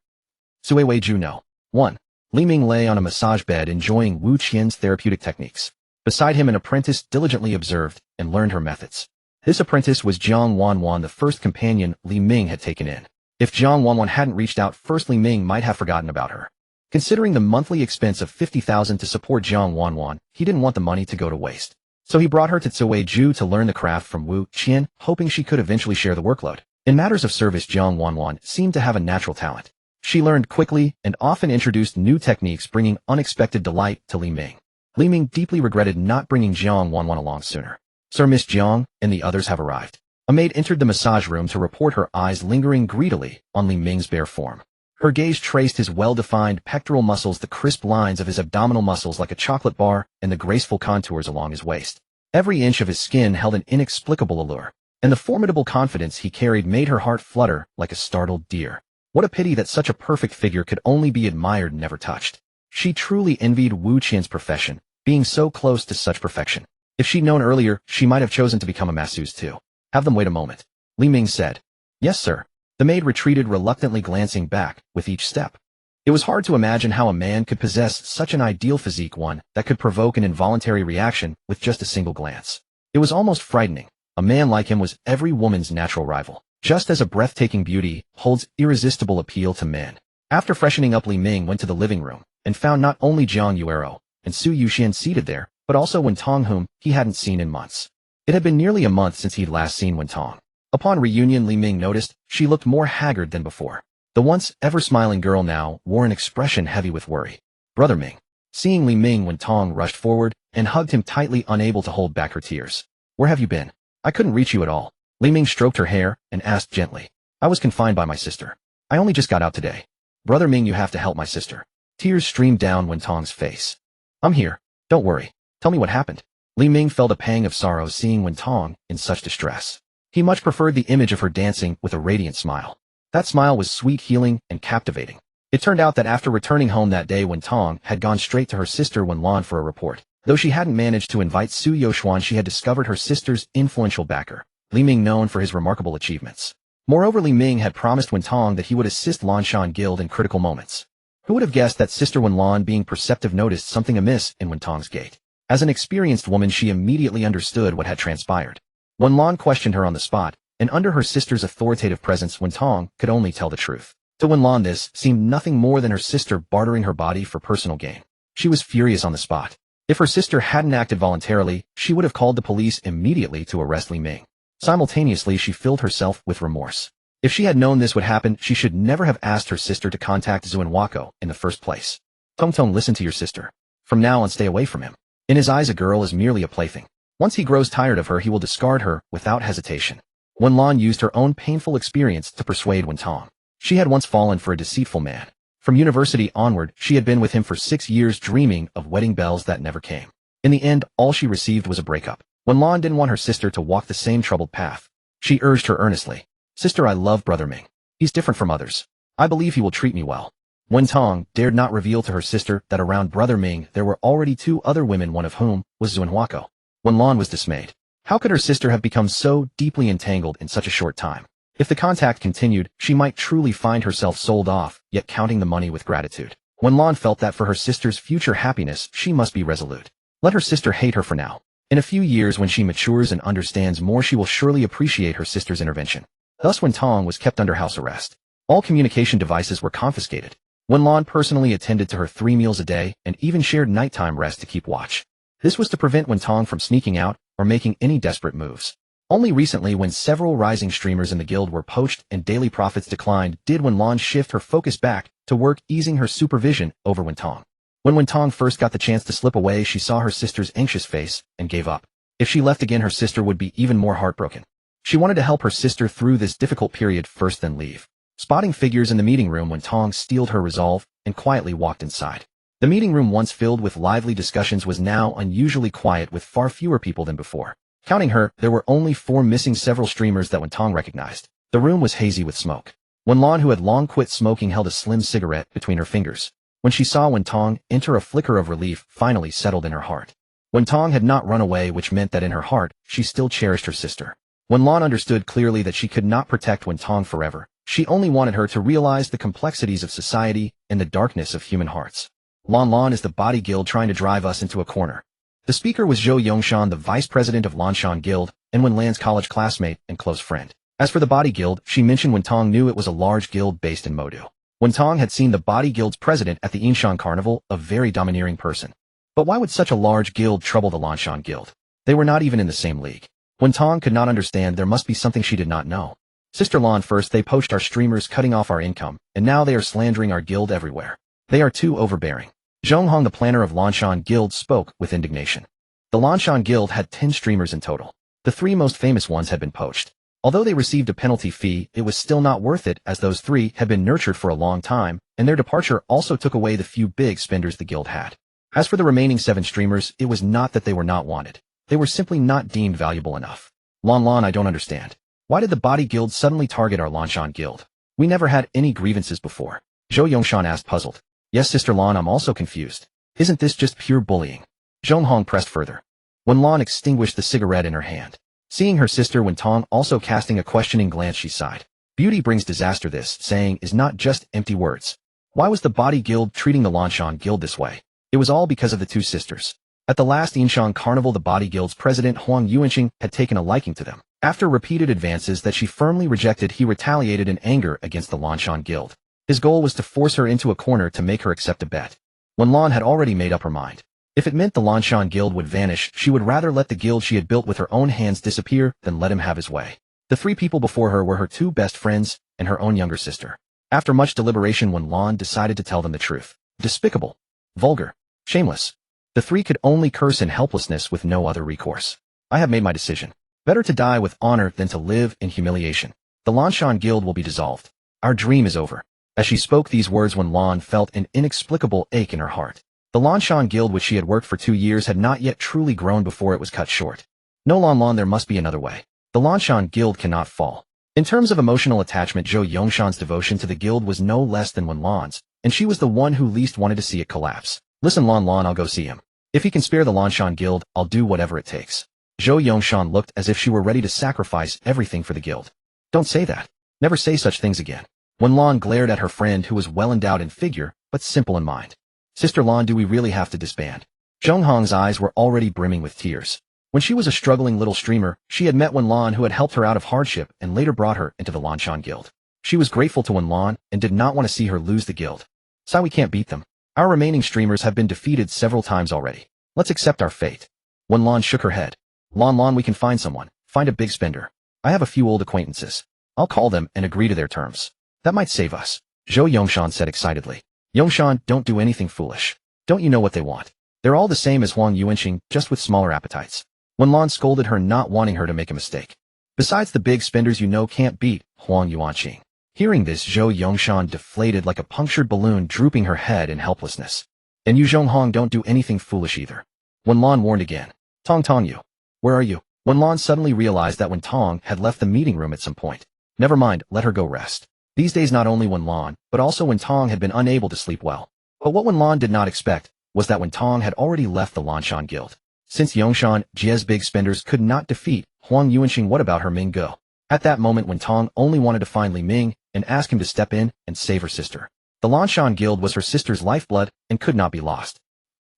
Suiwei Juno. 1. Li Ming lay on a massage bed enjoying Wu Qian's therapeutic techniques. Beside him, an apprentice diligently observed and learned her methods. This apprentice was Jiang Wanwan, the first companion Li Ming had taken in. If Jiang Wanwan hadn't reached out first, Li Ming might have forgotten about her. Considering the monthly expense of 50,000 to support Jiang Wanwan, he didn't want the money to go to waste. So he brought her to Cuiju to learn the craft from Wu Qian, hoping she could eventually share the workload. In matters of service, Jiang Wanwan seemed to have a natural talent. She learned quickly and often introduced new techniques, bringing unexpected delight to Li Ming. Li Ming deeply regretted not bringing Jiang Wanwan along sooner. Sir, Miss Jiang and the others have arrived. A maid entered the massage room to report, her eyes lingering greedily on Li Ming's bare form. Her gaze traced his well-defined pectoral muscles, the crisp lines of his abdominal muscles like a chocolate bar, and the graceful contours along his waist. Every inch of his skin held an inexplicable allure, and the formidable confidence he carried made her heart flutter like a startled deer. What a pity that such a perfect figure could only be admired and never touched. She truly envied Wu Qian's profession, being so close to such perfection. If she'd known earlier, she might have chosen to become a masseuse too. Have them wait a moment. Li Ming said. Yes, sir. The maid retreated reluctantly, glancing back with each step. It was hard to imagine how a man could possess such an ideal physique, one that could provoke an involuntary reaction with just a single glance. It was almost frightening. A man like him was every woman's natural rival, just as a breathtaking beauty holds irresistible appeal to men. After freshening up, Li Ming went to the living room and found not only Jiang Yuero and Su Yuxian seated there, but also Wen Tong, whom he hadn't seen in months. It had been nearly a month since he'd last seen Wen Tong. Upon reunion, Li Ming noticed she looked more haggard than before. The once ever-smiling girl now wore an expression heavy with worry. "Brother Ming." Seeing Li Ming, Wen Tong rushed forward and hugged him tightly, unable to hold back her tears. "Where have you been? I couldn't reach you at all." Li Ming stroked her hair and asked gently. "I was confined by my sister. I only just got out today." "Brother Ming, you have to help my sister." Tears streamed down Wen Tong's face. "I'm here. Don't worry. Tell me what happened." Li Ming felt a pang of sorrow seeing Wen Tong in such distress. He much preferred the image of her dancing with a radiant smile. That smile was sweet, healing, and captivating. It turned out that after returning home that day, Wen Tong had gone straight to her sister Wen Lan for a report. Though she hadn't managed to invite Su Youxuan, she had discovered her sister's influential backer, Li Ming, known for his remarkable achievements. Moreover, Li Ming had promised Wen Tong that he would assist Lanshan Guild in critical moments. Who would have guessed that Sister Wen Lan, being perceptive, noticed something amiss in Wen Tong's gait? As an experienced woman, she immediately understood what had transpired. Wen Lan questioned her on the spot, and under her sister's authoritative presence, Wen Tong could only tell the truth. To Wen Lan, this seemed nothing more than her sister bartering her body for personal gain. She was furious on the spot. If her sister hadn't acted voluntarily, she would have called the police immediately to arrest Li Ming. Simultaneously, she filled herself with remorse. If she had known this would happen, she should never have asked her sister to contact Zhuan Wako in the first place. "Tong Tong, listen to your sister. From now on, stay away from him. In his eyes, a girl is merely a plaything. Once he grows tired of her, he will discard her without hesitation." Wen Lan used her own painful experience to persuade Wen Tong. She had once fallen for a deceitful man. From university onward, she had been with him for 6 years, dreaming of wedding bells that never came. In the end, all she received was a breakup. Wen Lan didn't want her sister to walk the same troubled path. She urged her earnestly. "Sister, I love Brother Ming. He's different from others. I believe he will treat me well." Wen Tong dared not reveal to her sister that around Brother Ming there were already 2 other women, one of whom was Zhuan Wako. Wen Lan was dismayed. How could her sister have become so deeply entangled in such a short time? If the contact continued, she might truly find herself sold off, yet counting the money with gratitude. Wen Lan felt that for her sister's future happiness, she must be resolute. Let her sister hate her for now. In a few years, when she matures and understands more, she will surely appreciate her sister's intervention. Thus, Wen Tong was kept under house arrest. All communication devices were confiscated. Wen Lan personally attended to her 3 meals a day and even shared nighttime rest to keep watch. This was to prevent Wen Tong from sneaking out or making any desperate moves. Only recently, when several rising streamers in the guild were poached and daily profits declined, did Wen Lan shift her focus back to work, easing her supervision over Wen Tong. When Wen Tong first got the chance to slip away, she saw her sister's anxious face and gave up. If she left again, her sister would be even more heartbroken. She wanted to help her sister through this difficult period first, then leave. Spotting figures in the meeting room, Wen Tong steeled her resolve and quietly walked inside. The meeting room, once filled with lively discussions, was now unusually quiet, with far fewer people than before. Counting her, there were only 4 missing several streamers that Wen Tong recognized. The room was hazy with smoke. Wen Lan, who had long quit smoking, held a slim cigarette between her fingers. When she saw Wen Tong enter, a flicker of relief finally settled in her heart. Wen Tong had not run away, which meant that in her heart, she still cherished her sister. Wen Lan understood clearly that she could not protect Wen Tong forever. She only wanted her to realize the complexities of society and the darkness of human hearts. "Lan Lan is the Body Guild trying to drive us into a corner." The speaker was Zhou Yongshan, the vice president of Lanshan Guild, and Wen Lan's college classmate and close friend. As for the Body Guild, she mentioned Wen Tong knew it was a large guild based in Modu. Wen Tong had seen the Body Guild's president at the Yinshan Carnival, a very domineering person. But why would such a large guild trouble the Lanshan Guild? They were not even in the same league. Wen Tong could not understand. There must be something she did not know. "Sister Lan, first they poached our streamers, cutting off our income, and now they are slandering our guild everywhere. They are too overbearing." Zhong Hong, the planner of Lanshan Guild, spoke with indignation. The Lanshan Guild had 10 streamers in total. The 3 most famous ones had been poached. Although they received a penalty fee, it was still not worth it, as those 3 had been nurtured for a long time, and their departure also took away the few big spenders the guild had. As for the remaining 7 streamers, it was not that they were not wanted. They were simply not deemed valuable enough. "Lan Lan, I don't understand. Why did the Body Guild suddenly target our Lanshan Guild? We never had any grievances before." Zhou Yongshan asked, puzzled. "Yes, Sister Lan, I'm also confused. Isn't this just pure bullying?" Zhong Hong pressed further. Wen Lan extinguished the cigarette in her hand. Seeing her sister Wen Tong also casting a questioning glance, she sighed. "Beauty brings disaster. This saying is not just empty words. Why was the Body Guild treating the Lanshan Guild this way? It was all because of the 2 sisters. At the last Yinshan Carnival, the Body Guild's president Huang Yuanqing had taken a liking to them. After repeated advances that she firmly rejected, he retaliated in anger against the Lanshan Guild. His goal was to force her into a corner to make her accept a bet. Wenlan had already made up her mind. If it meant the Lanshan Guild would vanish, she would rather let the guild she had built with her own hands disappear than let him have his way. The three people before her were her two best friends and her own younger sister. After much deliberation, Wenlan decided to tell them the truth. Despicable, vulgar, shameless. The three could only curse in helplessness with no other recourse. I have made my decision. Better to die with honor than to live in humiliation. The Lanshan Guild will be dissolved. Our dream is over. As she spoke these words, Wenlan felt an inexplicable ache in her heart. The Lanshan Guild, which she had worked for 2 years, had not yet truly grown before it was cut short. No, Lan, there must be another way. The Lanshan Guild cannot fall. In terms of emotional attachment, Zhou Yongshan's devotion to the guild was no less than Wenlan's, and she was the one who least wanted to see it collapse. Listen, Lan, I'll go see him. If he can spare the Lanshan Guild, I'll do whatever it takes. Zhou Yongshan looked as if she were ready to sacrifice everything for the guild. Don't say that. Never say such things again. Wenlan glared at her friend, who was well endowed in figure, but simple in mind. Sister Lan, do we really have to disband? Zhonghong's eyes were already brimming with tears. When she was a struggling little streamer, she had met Wenlan, who had helped her out of hardship and later brought her into the Lanshan Guild. She was grateful to Wenlan and did not want to see her lose the guild. So we can't beat them. Our remaining streamers have been defeated several times already. Let's accept our fate. Wenlan shook her head. Lan, we can find someone. Find a big spender. I have a few old acquaintances. I'll call them and agree to their terms. That might save us. Zhou Yongshan said excitedly. Yongshan, don't do anything foolish. Don't you know what they want? They're all the same as Huang Yuanqing, just with smaller appetites. Wenlan scolded her, not wanting her to make a mistake. Besides, the big spenders you know can't beat Huang Yuanqing. Hearing this, Zhou Yongshan deflated like a punctured balloon, drooping her head in helplessness. And you, Zhonghong, don't do anything foolish either. Wenlan warned again. Tong you. Where are you? Wenlan suddenly realized that Tong had left the meeting room at some point. Never mind, let her go rest. These days not only Wenlan, but also Tong had been unable to sleep well. But what Wenlan did not expect was that Tong had already left the Lanshan Guild. Since Yongshan, Jie's big spenders could not defeat Huang Yuanqing, what about her Ming Go? At that moment, Tong only wanted to find Li Ming and ask him to step in and save her sister. The Lanshan Guild was her sister's lifeblood and could not be lost.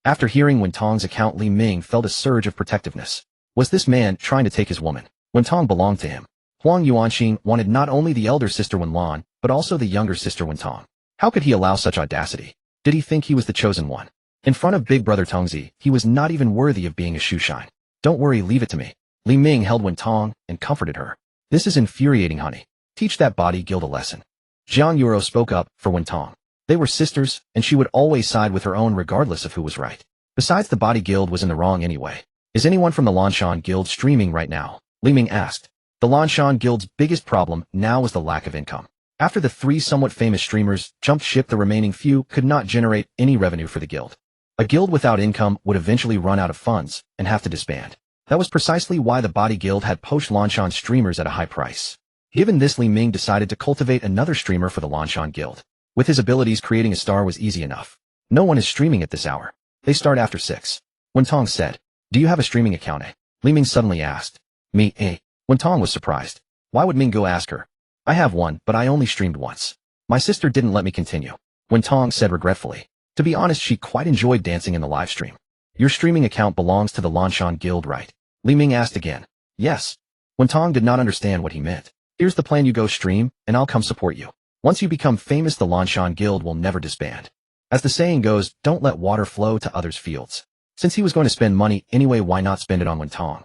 After hearing Tong's account, Li Ming felt a surge of protectiveness. Was this man trying to take his woman? Tong belonged to him. Huang Yuanqing wanted not only the elder sister Wenlan, but also the younger sister Tong. How could he allow such audacity? Did he think he was the chosen one? In front of big brother Tongzi, he was not even worthy of being a shoeshine. Don't worry, leave it to me. Li Ming held Tong and comforted her. This is infuriating, honey. Teach that body guild a lesson. Jiang Yuro spoke up for Tong. They were sisters, and she would always side with her own regardless of who was right. Besides, the body guild was in the wrong anyway. Is anyone from the Lanshan Guild streaming right now? Li Ming asked. The Lanshan Guild's biggest problem now was the lack of income. After the 3 somewhat famous streamers jumped ship, the remaining few could not generate any revenue for the guild. A guild without income would eventually run out of funds and have to disband. That was precisely why the Body Guild had poached Lanshan streamers at a high price. Given this, Li Ming decided to cultivate another streamer for the Lanshan Guild. With his abilities, creating a star was easy enough. No one is streaming at this hour. They start after 6. Tong said, do you have a streaming account, eh? Li Ming suddenly asked. Me, eh? Tong was surprised. Why would Ming Go ask her? I have one, but I only streamed once. My sister didn't let me continue. Tong said regretfully. To be honest, she quite enjoyed dancing in the live stream. Your streaming account belongs to the Lanshan Guild, right? Li Ming asked again. Yes. Tong did not understand what he meant. Here's the plan, you go stream, and I'll come support you. Once you become famous, the Lanshan Guild will never disband. As the saying goes, don't let water flow to others' fields. Since he was going to spend money anyway, why not spend it on Tong?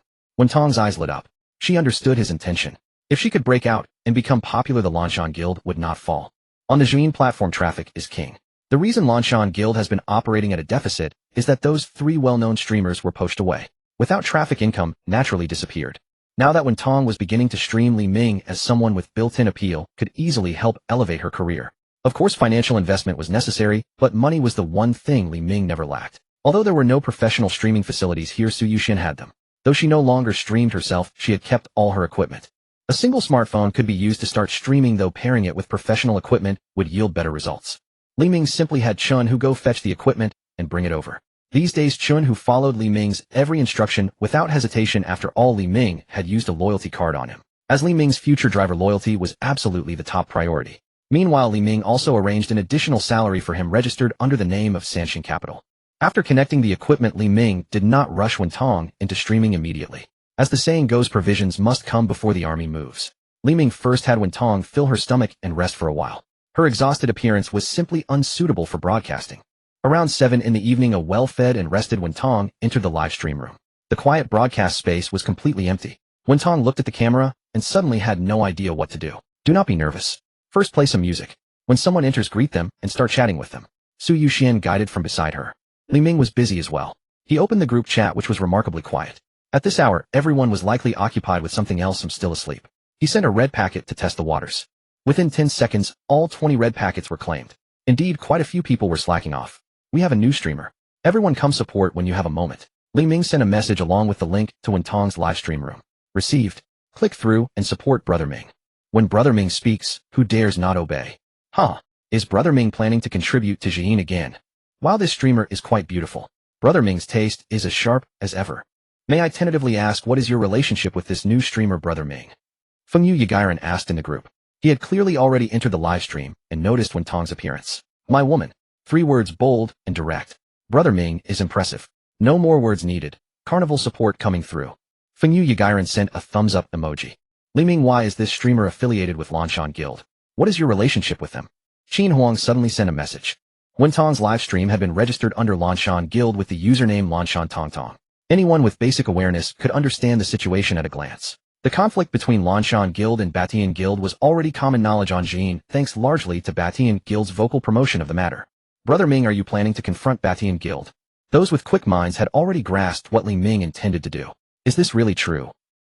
Tong's eyes lit up. She understood his intention. If she could break out and become popular, the Lanshan Guild would not fall. On the Zhuyin platform, traffic is king. The reason Lanshan Guild has been operating at a deficit is that those 3 well-known streamers were poached away. Without traffic, income naturally disappeared. Now that Tong was beginning to stream, Li Ming, as someone with built-in appeal, could easily help elevate her career. Of course, financial investment was necessary, but money was the one thing Li Ming never lacked. Although there were no professional streaming facilities here, Su Yuxian had them. Though she no longer streamed herself, she had kept all her equipment. A single smartphone could be used to start streaming, though pairing it with professional equipment would yield better results. Li Ming simply had Chun Hu go fetch the equipment and bring it over. These days, Chun Hu followed Li Ming's every instruction without hesitation. After all, Li Ming had used a loyalty card on him, as Li Ming's future driver loyalty was absolutely the top priority. Meanwhile, Li Ming also arranged an additional salary for him registered under the name of Sanxin Capital. After connecting the equipment, Li Ming did not rush Tong into streaming immediately. As the saying goes, provisions must come before the army moves. Li Ming first had Tong fill her stomach and rest for a while. Her exhausted appearance was simply unsuitable for broadcasting. Around 7 in the evening, a well-fed and rested Wentong entered the live stream room. The quiet broadcast space was completely empty. Wentong looked at the camera and suddenly had no idea what to do. Do not be nervous. First, play some music. When someone enters, greet them and start chatting with them. Su Yuxian guided from beside her. Li Ming was busy as well. He opened the group chat, which was remarkably quiet. At this hour, everyone was likely occupied with something else and still asleep. He sent a red packet to test the waters. Within 10 seconds, all 20 red packets were claimed. Indeed, quite a few people were slacking off. We have a new streamer. Everyone come support when you have a moment. Li Ming sent a message along with the link to Wentong's live stream room. Received. Click through and support Brother Ming. When Brother Ming speaks, who dares not obey? Is Brother Ming planning to contribute to Jiyin again? While this streamer is quite beautiful, Brother Ming's taste is as sharp as ever. May I tentatively ask, what is your relationship with this new streamer, Brother Ming? Feng Yu Yigiran asked in the group. He had clearly already entered the live stream and noticed Wentong's appearance. My woman. 3 words, bold and direct. Brother Ming is impressive. No more words needed. Carnival support coming through. Feng Yu Yigiran sent a thumbs up emoji. Li Ming, why is this streamer affiliated with Lanshan Guild? What is your relationship with them? Qin Huang suddenly sent a message. Wentong's live stream had been registered under Lanshan Guild with the username Lanshan Tongtong. Anyone with basic awareness could understand the situation at a glance. The conflict between Lanshan Guild and Batian Guild was already common knowledge on Jin, thanks largely to Batian Guild's vocal promotion of the matter. Brother Ming, are you planning to confront Batian Guild? Those with quick minds had already grasped what Li Ming intended to do. Is this really true?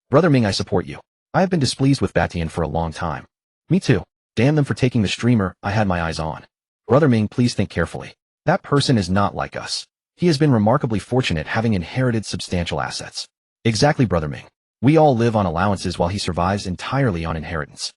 Brother Ming, I support you. I have been displeased with Batian for a long time. Me too. Damn them for taking the streamer I had my eyes on. Brother Ming, please think carefully. That person is not like us. He has been remarkably fortunate, having inherited substantial assets. Exactly, Brother Ming. We all live on allowances while he survives entirely on inheritance.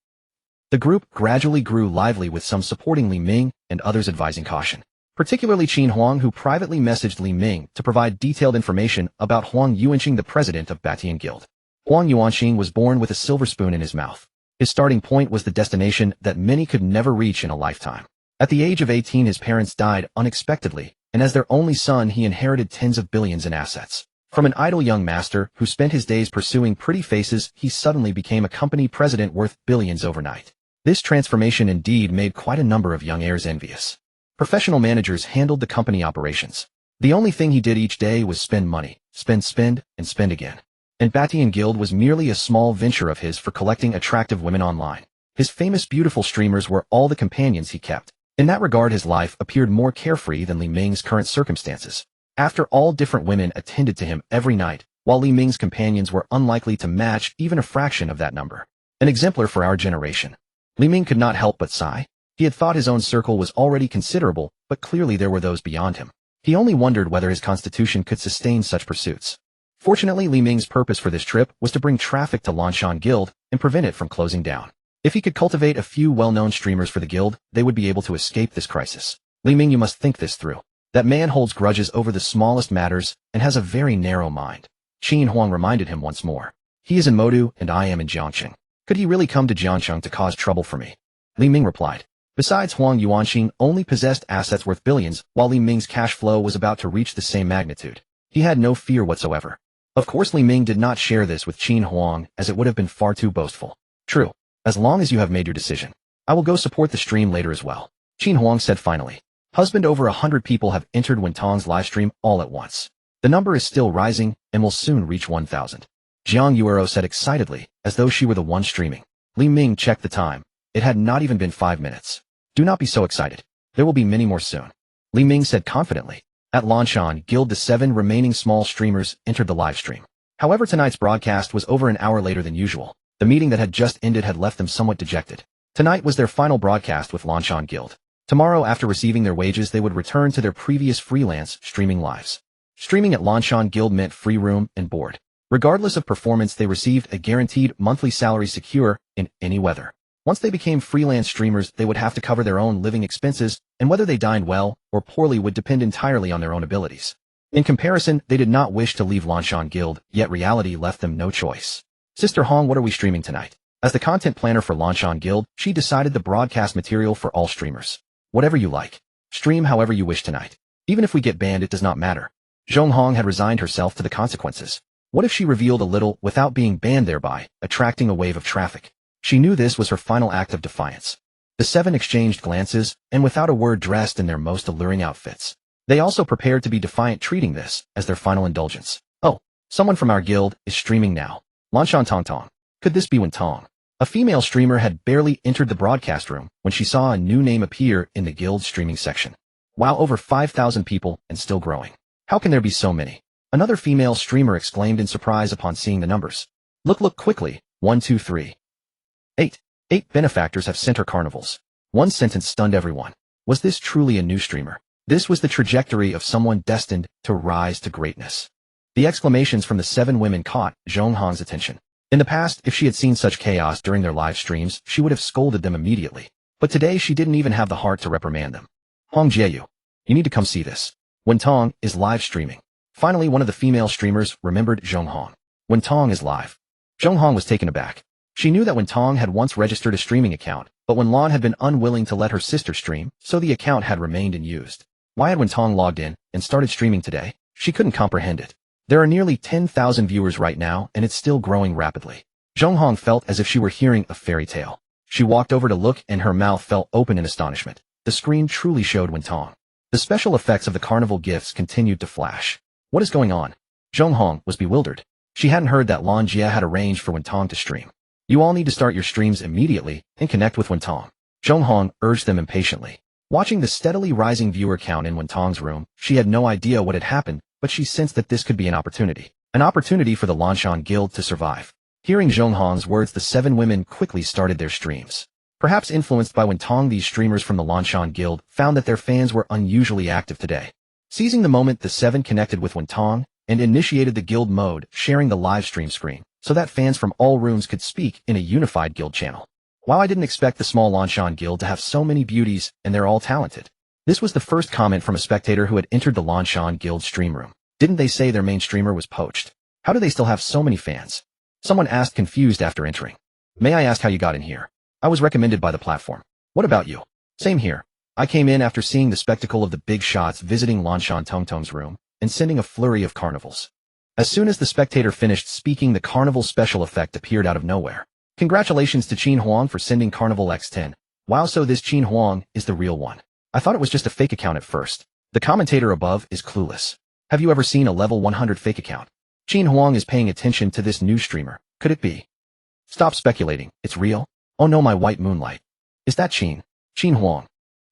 The group gradually grew lively, with some supporting Li Ming and others advising caution. Particularly Qin Huang, who privately messaged Li Ming to provide detailed information about Huang Yuanxing, the president of Batian Guild. Huang Yuanxing was born with a silver spoon in his mouth. His starting point was the destination that many could never reach in a lifetime. At the age of 18, his parents died unexpectedly, and as their only son, he inherited tens of billions in assets. From an idle young master who spent his days pursuing pretty faces, he suddenly became a company president worth billions overnight. This transformation indeed made quite a number of young heirs envious. Professional managers handled the company operations. The only thing he did each day was spend money, spend, and spend again. And Batian Guild was merely a small venture of his for collecting attractive women online. His famous beautiful streamers were all the companions he kept. In that regard, his life appeared more carefree than Li Ming's current circumstances. After all, different women attended to him every night, while Li Ming's companions were unlikely to match even a fraction of that number. An exemplar for our generation. Li Ming could not help but sigh. He had thought his own circle was already considerable, but clearly there were those beyond him. He only wondered whether his constitution could sustain such pursuits. Fortunately, Li Ming's purpose for this trip was to bring traffic to Lanshan Guild and prevent it from closing down. If he could cultivate a few well-known streamers for the guild, they would be able to escape this crisis. Li Ming, you must think this through. That man holds grudges over the smallest matters and has a very narrow mind. Qin Huang reminded him once more. He is in Modu and I am in Jiangcheng. Could he really come to Jiangcheng to cause trouble for me? Li Ming replied. Besides, Huang Yuanxing only possessed assets worth billions, while Li Ming's cash flow was about to reach the same magnitude. He had no fear whatsoever. Of course, Li Ming did not share this with Qin Huang, as it would have been far too boastful. True. As long as you have made your decision. I will go support the stream later as well. Qin Huang said finally. Husband, over 100 people have entered Wentong's livestream all at once. The number is still rising and will soon reach 1,000. Jiang Yuero said excitedly, as though she were the one streaming. Li Ming checked the time. It had not even been 5 minutes. Do not be so excited. There will be many more soon. Li Ming said confidently. At Lanshan Guild, the 7 remaining small streamers entered the live stream. However, tonight's broadcast was over an hour later than usual. The meeting that had just ended had left them somewhat dejected. Tonight was their final broadcast with Lanshan Guild. Tomorrow, after receiving their wages, they would return to their previous freelance streaming lives. Streaming at Lanshan Guild meant free room and board. Regardless of performance, they received a guaranteed monthly salary, secure in any weather. Once they became freelance streamers, they would have to cover their own living expenses, and whether they dined well or poorly would depend entirely on their own abilities. In comparison, they did not wish to leave Lanshan Guild, yet reality left them no choice. Sister Hong, what are we streaming tonight? As the content planner for Lanshan Guild, she decided the broadcast material for all streamers. Whatever you like. Stream however you wish tonight. Even if we get banned, it does not matter. Zhong Hong had resigned herself to the consequences. What if she revealed a little without being banned, thereby attracting a wave of traffic? She knew this was her final act of defiance. The 7 exchanged glances, and without a word dressed in their most alluring outfits. They also prepared to be defiant, treating this as their final indulgence. Oh, someone from our guild is streaming now. Lanshan Tong Tong. Could this be Wen Tong? A female streamer had barely entered the broadcast room when she saw a new name appear in the guild streaming section. Wow, over 5,000 people and still growing. How can there be so many? Another female streamer exclaimed in surprise upon seeing the numbers. Look quickly. 1, 2, 3. 8. 8 benefactors have center carnivals. One sentence stunned everyone. Was this truly a new streamer? This was the trajectory of someone destined to rise to greatness. The exclamations from the 7 women caught Zhong Hong's attention. In the past, if she had seen such chaos during their live streams, she would have scolded them immediately. But today she didn't even have the heart to reprimand them. Hong Jieyu, you need to come see this. Wen Tong is live streaming. Finally, one of the female streamers remembered Zhong Hong. Wen Tong is live. Zhong Hong was taken aback. She knew that Wen Tong had once registered a streaming account, but Wen Lan had been unwilling to let her sister stream, so the account had remained unused. Why had Wen Tong logged in and started streaming today? She couldn't comprehend it. There are nearly 10,000 viewers right now, and it's still growing rapidly. Zhong Hong felt as if she were hearing a fairy tale. She walked over to look, and her mouth fell open in astonishment. The screen truly showed Wen Tong. The special effects of the carnival gifts continued to flash. What is going on? Zhong Hong was bewildered. She hadn't heard that Lan Jie had arranged for Wen Tong to stream. You all need to start your streams immediately and connect with Wen Tong. Zhong Hong urged them impatiently. Watching the steadily rising viewer count in Wen Tong's room, she had no idea what had happened, but she sensed that this could be an opportunity. An opportunity for the Lanshan Guild to survive. Hearing Zhong Hong's words, the 7 women quickly started their streams. Perhaps influenced by Wen Tong, these streamers from the Lanshan Guild found that their fans were unusually active today. Seizing the moment, the 7 connected with Wen Tong and initiated the guild mode, sharing the live stream screen, so that fans from all rooms could speak in a unified guild channel. Wow, I didn't expect the small Lanshan Guild to have so many beauties, and they're all talented. This was the first comment from a spectator who had entered the Lanshan Guild stream room. Didn't they say their main streamer was poached? How do they still have so many fans? Someone asked, confused after entering. May I ask how you got in here? I was recommended by the platform. What about you? Same here. I came in after seeing the spectacle of the big shots visiting Lanshan Tongtong's room and sending a flurry of carnivals. As soon as the spectator finished speaking, the carnival special effect appeared out of nowhere. Congratulations to Qin Huang for sending Carnival X10. Wow, so this Qin Huang is the real one. I thought it was just a fake account at first. The commentator above is clueless. Have you ever seen a level 100 fake account? Qin Huang is paying attention to this new streamer. Could it be? Stop speculating. It's real? Oh no, my white moonlight. Is that Qin Huang?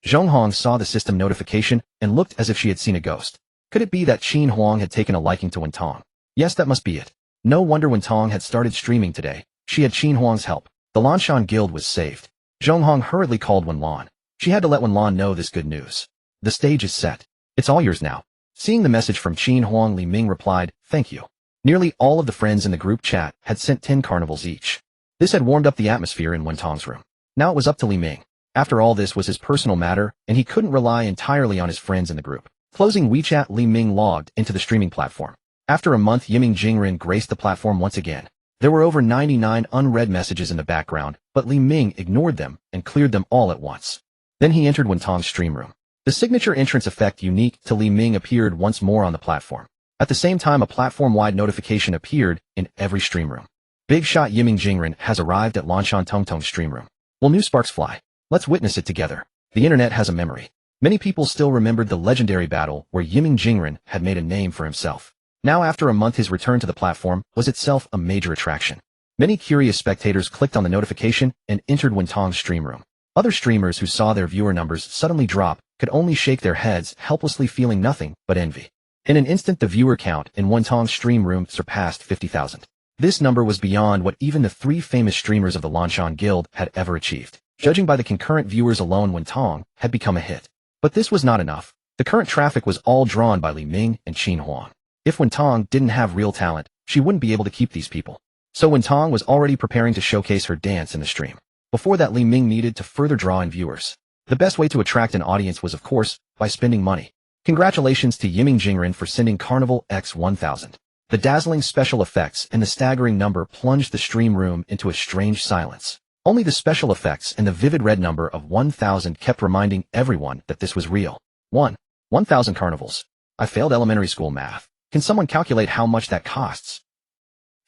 Zhong Hong saw the system notification and looked as if she had seen a ghost. Could it be that Qin Huang had taken a liking to Wen Tong? Yes, that must be it. No wonder Wen Tong had started streaming today. She had Qin Huang's help. The Lanshan Guild was saved. Zhong Hong hurriedly called Wen Lan. She had to let Wen Lan know this good news. The stage is set. It's all yours now. Seeing the message from Qin Huang, Li Ming replied, thank you. Nearly all of the friends in the group chat had sent 10 carnivals each. This had warmed up the atmosphere in Wen Tong's room. Now it was up to Li Ming. After all, this was his personal matter, and he couldn't rely entirely on his friends in the group. Closing WeChat, Li Ming logged into the streaming platform. After a month, Yiming Jingren graced the platform once again. There were over 99 unread messages in the background, but Li Ming ignored them and cleared them all at once. Then he entered Wen Tong's stream room. The signature entrance effect unique to Li Ming appeared once more on the platform. At the same time, a platform-wide notification appeared in every stream room. Big shot Yiming Jingren has arrived at Lanshan Tongtong's stream room. Will new sparks fly? Let's witness it together. The internet has a memory. Many people still remembered the legendary battle where Yiming Jingren had made a name for himself. Now after a month, his return to the platform was itself a major attraction. Many curious spectators clicked on the notification and entered Wen Tong's stream room. Other streamers who saw their viewer numbers suddenly drop could only shake their heads, helplessly feeling nothing but envy. In an instant, the viewer count in Wen Tong's stream room surpassed 50,000. This number was beyond what even the 3 famous streamers of the Lanshan Guild had ever achieved. Judging by the concurrent viewers alone, Wen Tong had become a hit. But this was not enough. The current traffic was all drawn by Li Ming and Qin Huang. If Wen Tong didn't have real talent, she wouldn't be able to keep these people. So Wen Tong was already preparing to showcase her dance in the stream. Before that, Li Ming needed to further draw in viewers. The best way to attract an audience was, of course, by spending money. Congratulations to Yiming Jingren for sending Carnival X1000. The dazzling special effects and the staggering number plunged the stream room into a strange silence. Only the special effects and the vivid red number of 1000 kept reminding everyone that this was real. 1,000 carnivals. I failed elementary school math. Can someone calculate how much that costs?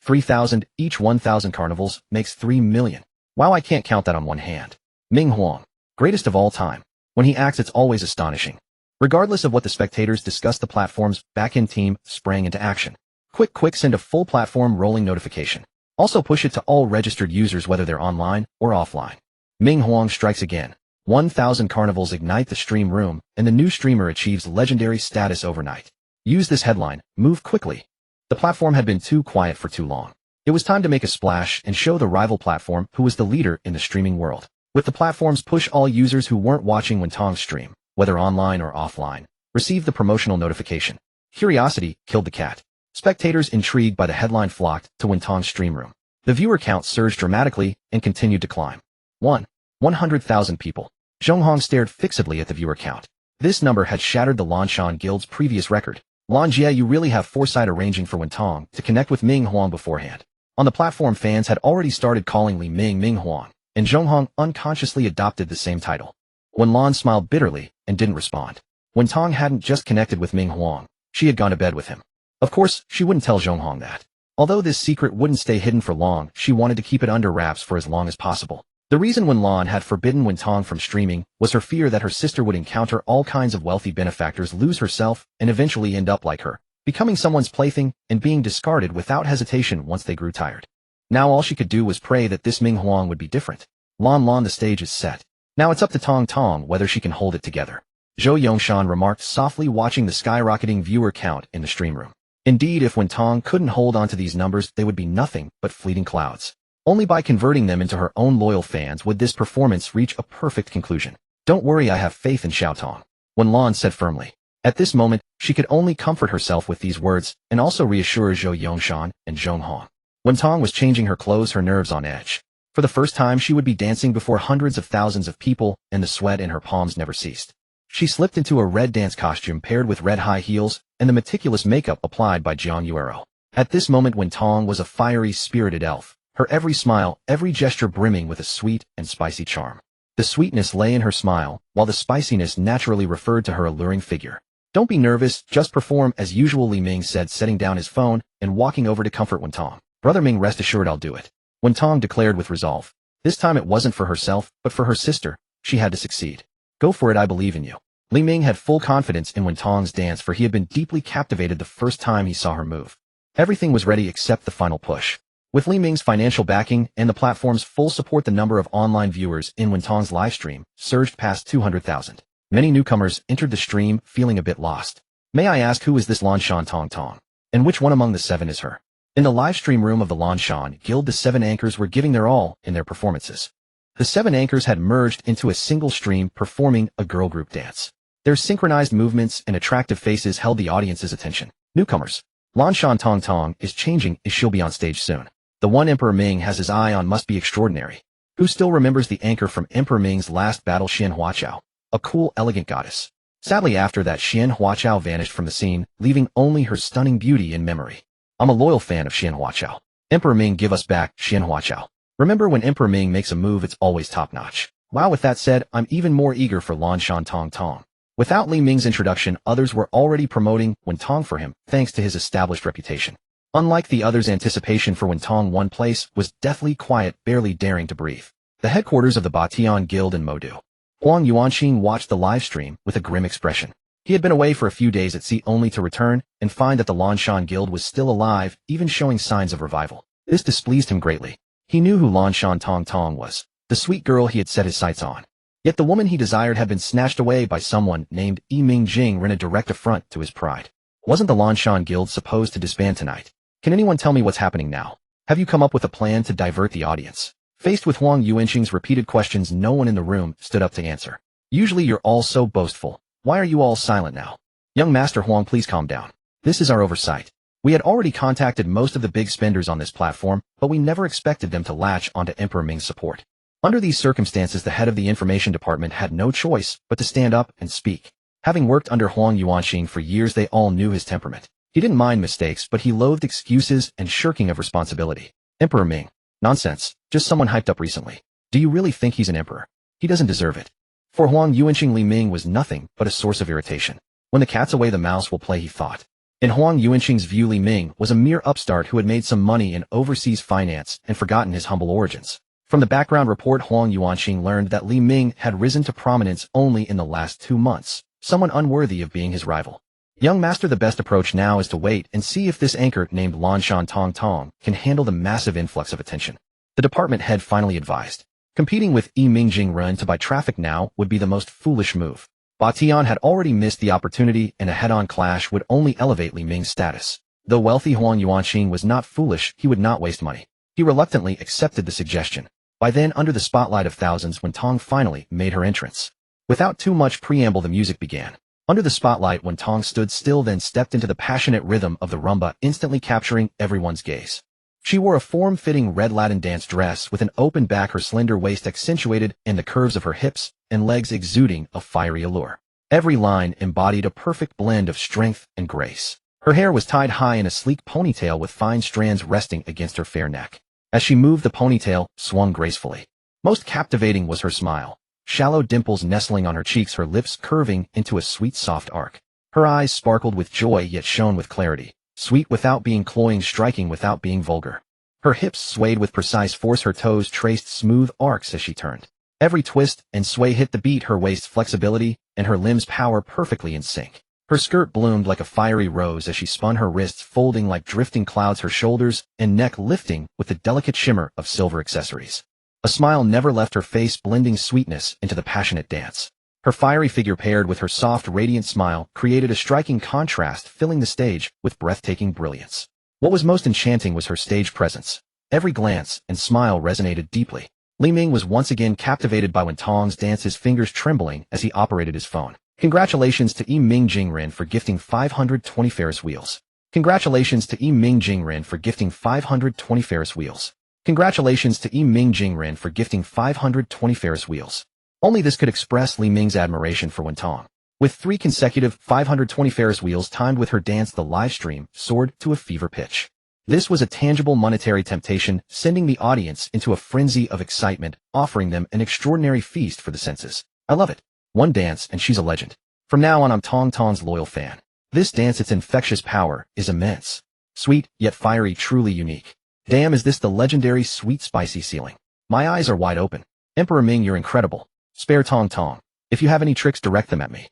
3,000, each 1,000 carnivals makes 3 million. Wow, I can't count that on one hand. Ming Huang, greatest of all time. When he acts, it's always astonishing. Regardless of what the spectators discussed, the platform's back-end team sprang into action. Quick, send a full platform rolling notification. Also push it to all registered users whether they're online or offline. Ming Huang strikes again. 1,000 carnivals ignite the stream room, and the new streamer achieves legendary status overnight. Use this headline, move quickly. The platform had been too quiet for too long. It was time to make a splash and show the rival platform who was the leader in the streaming world. With the platform's push, all users who weren't watching Wentong's stream, whether online or offline, received the promotional notification. Curiosity killed the cat. Spectators intrigued by the headline flocked to Wentong's stream room. The viewer count surged dramatically and continued to climb. 100,000 people. Zhong Hong stared fixedly at the viewer count. This number had shattered the Lanshan Guild's previous record. Lan Jie, you really have foresight arranging for Wentong to connect with Ming Huang beforehand. On the platform, fans had already started calling Li Ming Ming Huang, and Zhong Hong unconsciously adopted the same title. Wen Lan smiled bitterly and didn't respond. Wentong hadn't just connected with Ming Huang, she had gone to bed with him. Of course, she wouldn't tell Zhong Hong that. Although this secret wouldn't stay hidden for long, she wanted to keep it under wraps for as long as possible. The reason Wen Lan had forbidden Wentong from streaming was her fear that her sister would encounter all kinds of wealthy benefactors, lose herself, and eventually end up like her, becoming someone's plaything and being discarded without hesitation once they grew tired. Now all she could do was pray that this Ming Huang would be different. Lan, the stage is set. Now it's up to Tong Tong whether she can hold it together. Zhou Yongshan remarked softly, watching the skyrocketing viewer count in the stream room. Indeed, if Wentong couldn't hold on to these numbers, they would be nothing but fleeting clouds. Only by converting them into her own loyal fans would this performance reach a perfect conclusion. Don't worry, I have faith in Xiaotong, Wen Lan said firmly. At this moment, she could only comfort herself with these words and also reassure Zhou Yongshan and Zhong Hong. Wentong was changing her clothes, her nerves on edge. For the first time, she would be dancing before hundreds of thousands of people, and the sweat in her palms never ceased. She slipped into a red dance costume paired with red high heels and the meticulous makeup applied by Jiang Yuero. At this moment, Wentong was a fiery, spirited elf, her every smile, every gesture brimming with a sweet and spicy charm. The sweetness lay in her smile, while the spiciness naturally referred to her alluring figure. Don't be nervous, just perform as usual, Li Ming said, setting down his phone and walking over to comfort Wentong. Brother Ming, rest assured I'll do it, Wentong declared with resolve. This time it wasn't for herself, but for her sister. She had to succeed. Go for it, I believe in you. Li Ming had full confidence in Wentong's dance, for he had been deeply captivated the first time he saw her move. Everything was ready except the final push. With Li Ming's financial backing and the platform's full support, the number of online viewers in Wentong's livestream surged past 200,000. Many newcomers entered the stream feeling a bit lost. May I ask, who is this Lanshan Tong Tong? And which one among the seven is her? In the livestream room of the Lanshan Guild, the 7 anchors were giving their all in their performances. The 7 anchors had merged into a single stream, performing a girl group dance. Their synchronized movements and attractive faces held the audience's attention. Newcomers. Lanshan Tong Tong is changing, as she'll be on stage soon. The one Emperor Ming has his eye on must be extraordinary. Who still remembers the anchor from Emperor Ming's last battle, Xian Huaqiao? A cool, elegant goddess. Sadly, after that, Xian Huaqiao vanished from the scene, leaving only her stunning beauty in memory. I'm a loyal fan of Xian Huaqiao. Emperor Ming, give us back Xian Huaqiao. Remember, when Emperor Ming makes a move, it's always top-notch. Wow, with that said, I'm even more eager for Lanshan Tong Tong. Without Li Ming's introduction, others were already promoting Wentong for him, thanks to his established reputation. Unlike the others, anticipation for Wentong one place was deathly quiet, barely daring to breathe. The headquarters of the Batian Guild in Modu. Huang Yuanqing watched the livestream with a grim expression. He had been away for a few days at sea, only to return and find that the Lanshan Guild was still alive, even showing signs of revival. This displeased him greatly. He knew who Lanshan Tong Tong was, the sweet girl he had set his sights on. Yet the woman he desired had been snatched away by someone named Yi Mingjing, in a direct affront to his pride. Wasn't the Lanshan Guild supposed to disband tonight? Can anyone tell me what's happening now? Have you come up with a plan to divert the audience? Faced with Huang Yuanqing's repeated questions, no one in the room stood up to answer. Usually you're all so boastful. Why are you all silent now? Young Master Huang, please calm down. This is our oversight. We had already contacted most of the big spenders on this platform, but we never expected them to latch onto Emperor Ming's support. Under these circumstances, the head of the information department had no choice but to stand up and speak. Having worked under Huang Yuanqing for years, they all knew his temperament. He didn't mind mistakes, but he loathed excuses and shirking of responsibility. Emperor Ming. Nonsense. Just someone hyped up recently. Do you really think he's an emperor? He doesn't deserve it. For Huang Yuanqing, Li Ming was nothing but a source of irritation. When the cat's away, the mouse will play, he thought. In Huang Yuanqing's view, Li Ming was a mere upstart who had made some money in overseas finance and forgotten his humble origins. From the background report, Huang Yuanqing learned that Li Ming had risen to prominence only in the last 2 months. someone unworthy of being his rival. Young master, the best approach now is to wait and see if this anchor named Lanshan Tong Tong can handle the massive influx of attention. The department head finally advised. Competing with Yi Ming Jingren to buy traffic now would be the most foolish move. Ba Tian had already missed the opportunity, and a head-on clash would only elevate Li Ming's status. Though wealthy Huang Yuanqing was not foolish, he would not waste money. He reluctantly accepted the suggestion. By then, under the spotlight of thousands, Wen Tong finally made her entrance. Without too much preamble, the music began. Under the spotlight, Wen Tong stood still, then stepped into the passionate rhythm of the rumba, instantly capturing everyone's gaze. She wore a form-fitting red Latin dance dress with an open back, her slender waist accentuated and the curves of her hips and legs exuding a fiery allure. Every line embodied a perfect blend of strength and grace. Her hair was tied high in a sleek ponytail with fine strands resting against her fair neck. As she moved, the ponytail swung gracefully. Most captivating was her smile. Shallow dimples nestling on her cheeks, her lips curving into a sweet soft arc. Her eyes sparkled with joy yet shone with clarity. Sweet without being cloying, striking without being vulgar. Her hips swayed with precise force, her toes traced smooth arcs as she turned. Every twist and sway hit the beat, her waist's flexibility and her limbs' power perfectly in sync. Her skirt bloomed like a fiery rose as she spun, her wrists folding like drifting clouds, her shoulders and neck lifting with the delicate shimmer of silver accessories. A smile never left her face, blending sweetness into the passionate dance. Her fiery figure paired with her soft, radiant smile created a striking contrast, filling the stage with breathtaking brilliance. What was most enchanting was her stage presence. Every glance and smile resonated deeply. Li Ming was once again captivated by Wen Tong's dance, his fingers trembling as he operated his phone. Congratulations to Yi Ming Jingren for gifting 520 Ferris wheels. Congratulations to Yi Ming Jingren for gifting 520 Ferris wheels. Congratulations to Yi Ming Jingren for gifting 520 Ferris wheels. Only this could express Li Ming's admiration for Wen Tong. With 3 consecutive 520 Ferris wheels timed with her dance, the live stream soared to a fever pitch. This was a tangible monetary temptation, sending the audience into a frenzy of excitement, offering them an extraordinary feast for the senses. I love it. One dance and she's a legend. From now on, I'm Tong Tong's loyal fan. This dance, its infectious power is immense. Sweet, yet fiery, truly unique. Damn, is this the legendary sweet spicy ceiling? My eyes are wide open. Emperor Ming, you're incredible. Spare Tong Tong. If you have any tricks, direct them at me.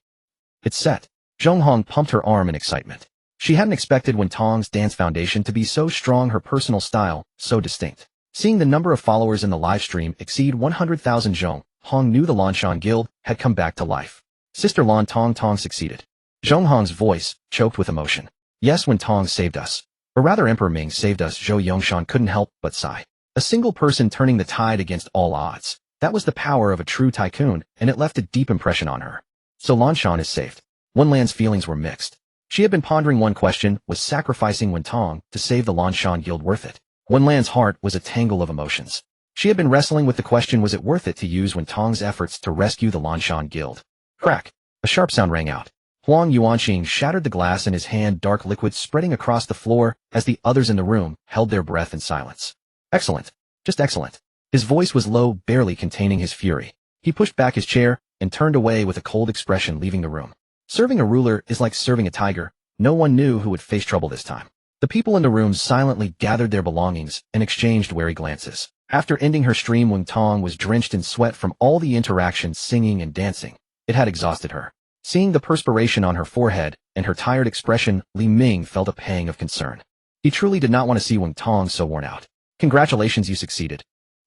It's set. Zhong Hong pumped her arm in excitement. She hadn't expected Wen Tong's dance foundation to be so strong, her personal style so distinct. Seeing the number of followers in the live stream exceed 100,000, Zhong Hong knew the Lanshan Guild had come back to life. Sister Lan Tong Tong succeeded. Zhong Hong's voice choked with emotion. Yes, Wen Tong saved us. Or rather, Emperor Ming saved us. Zhou Yongshan couldn't help but sigh. A single person turning the tide against all odds. That was the power of a true tycoon, and it left a deep impression on her. So Lanshan is saved. Wen Lan's feelings were mixed. She had been pondering one question: was sacrificing Wen Tong to save the Lanshan Guild worth it? Wen Lan's heart was a tangle of emotions. She had been wrestling with the question: was it worth it to use Wen Tong's efforts to rescue the Lanshan Guild? Crack! A sharp sound rang out. Huang Yuanqing shattered the glass in his hand, dark liquid spreading across the floor as the others in the room held their breath in silence. Excellent. Just excellent. His voice was low, barely containing his fury. He pushed back his chair and turned away with a cold expression, leaving the room. Serving a ruler is like serving a tiger. No one knew who would face trouble this time. The people in the room silently gathered their belongings and exchanged wary glances. After ending her stream, Wen Tong was drenched in sweat from all the interactions, singing and dancing. It had exhausted her. Seeing the perspiration on her forehead and her tired expression, Li Ming felt a pang of concern. He truly did not want to see Wen Tong so worn out. Congratulations, you succeeded.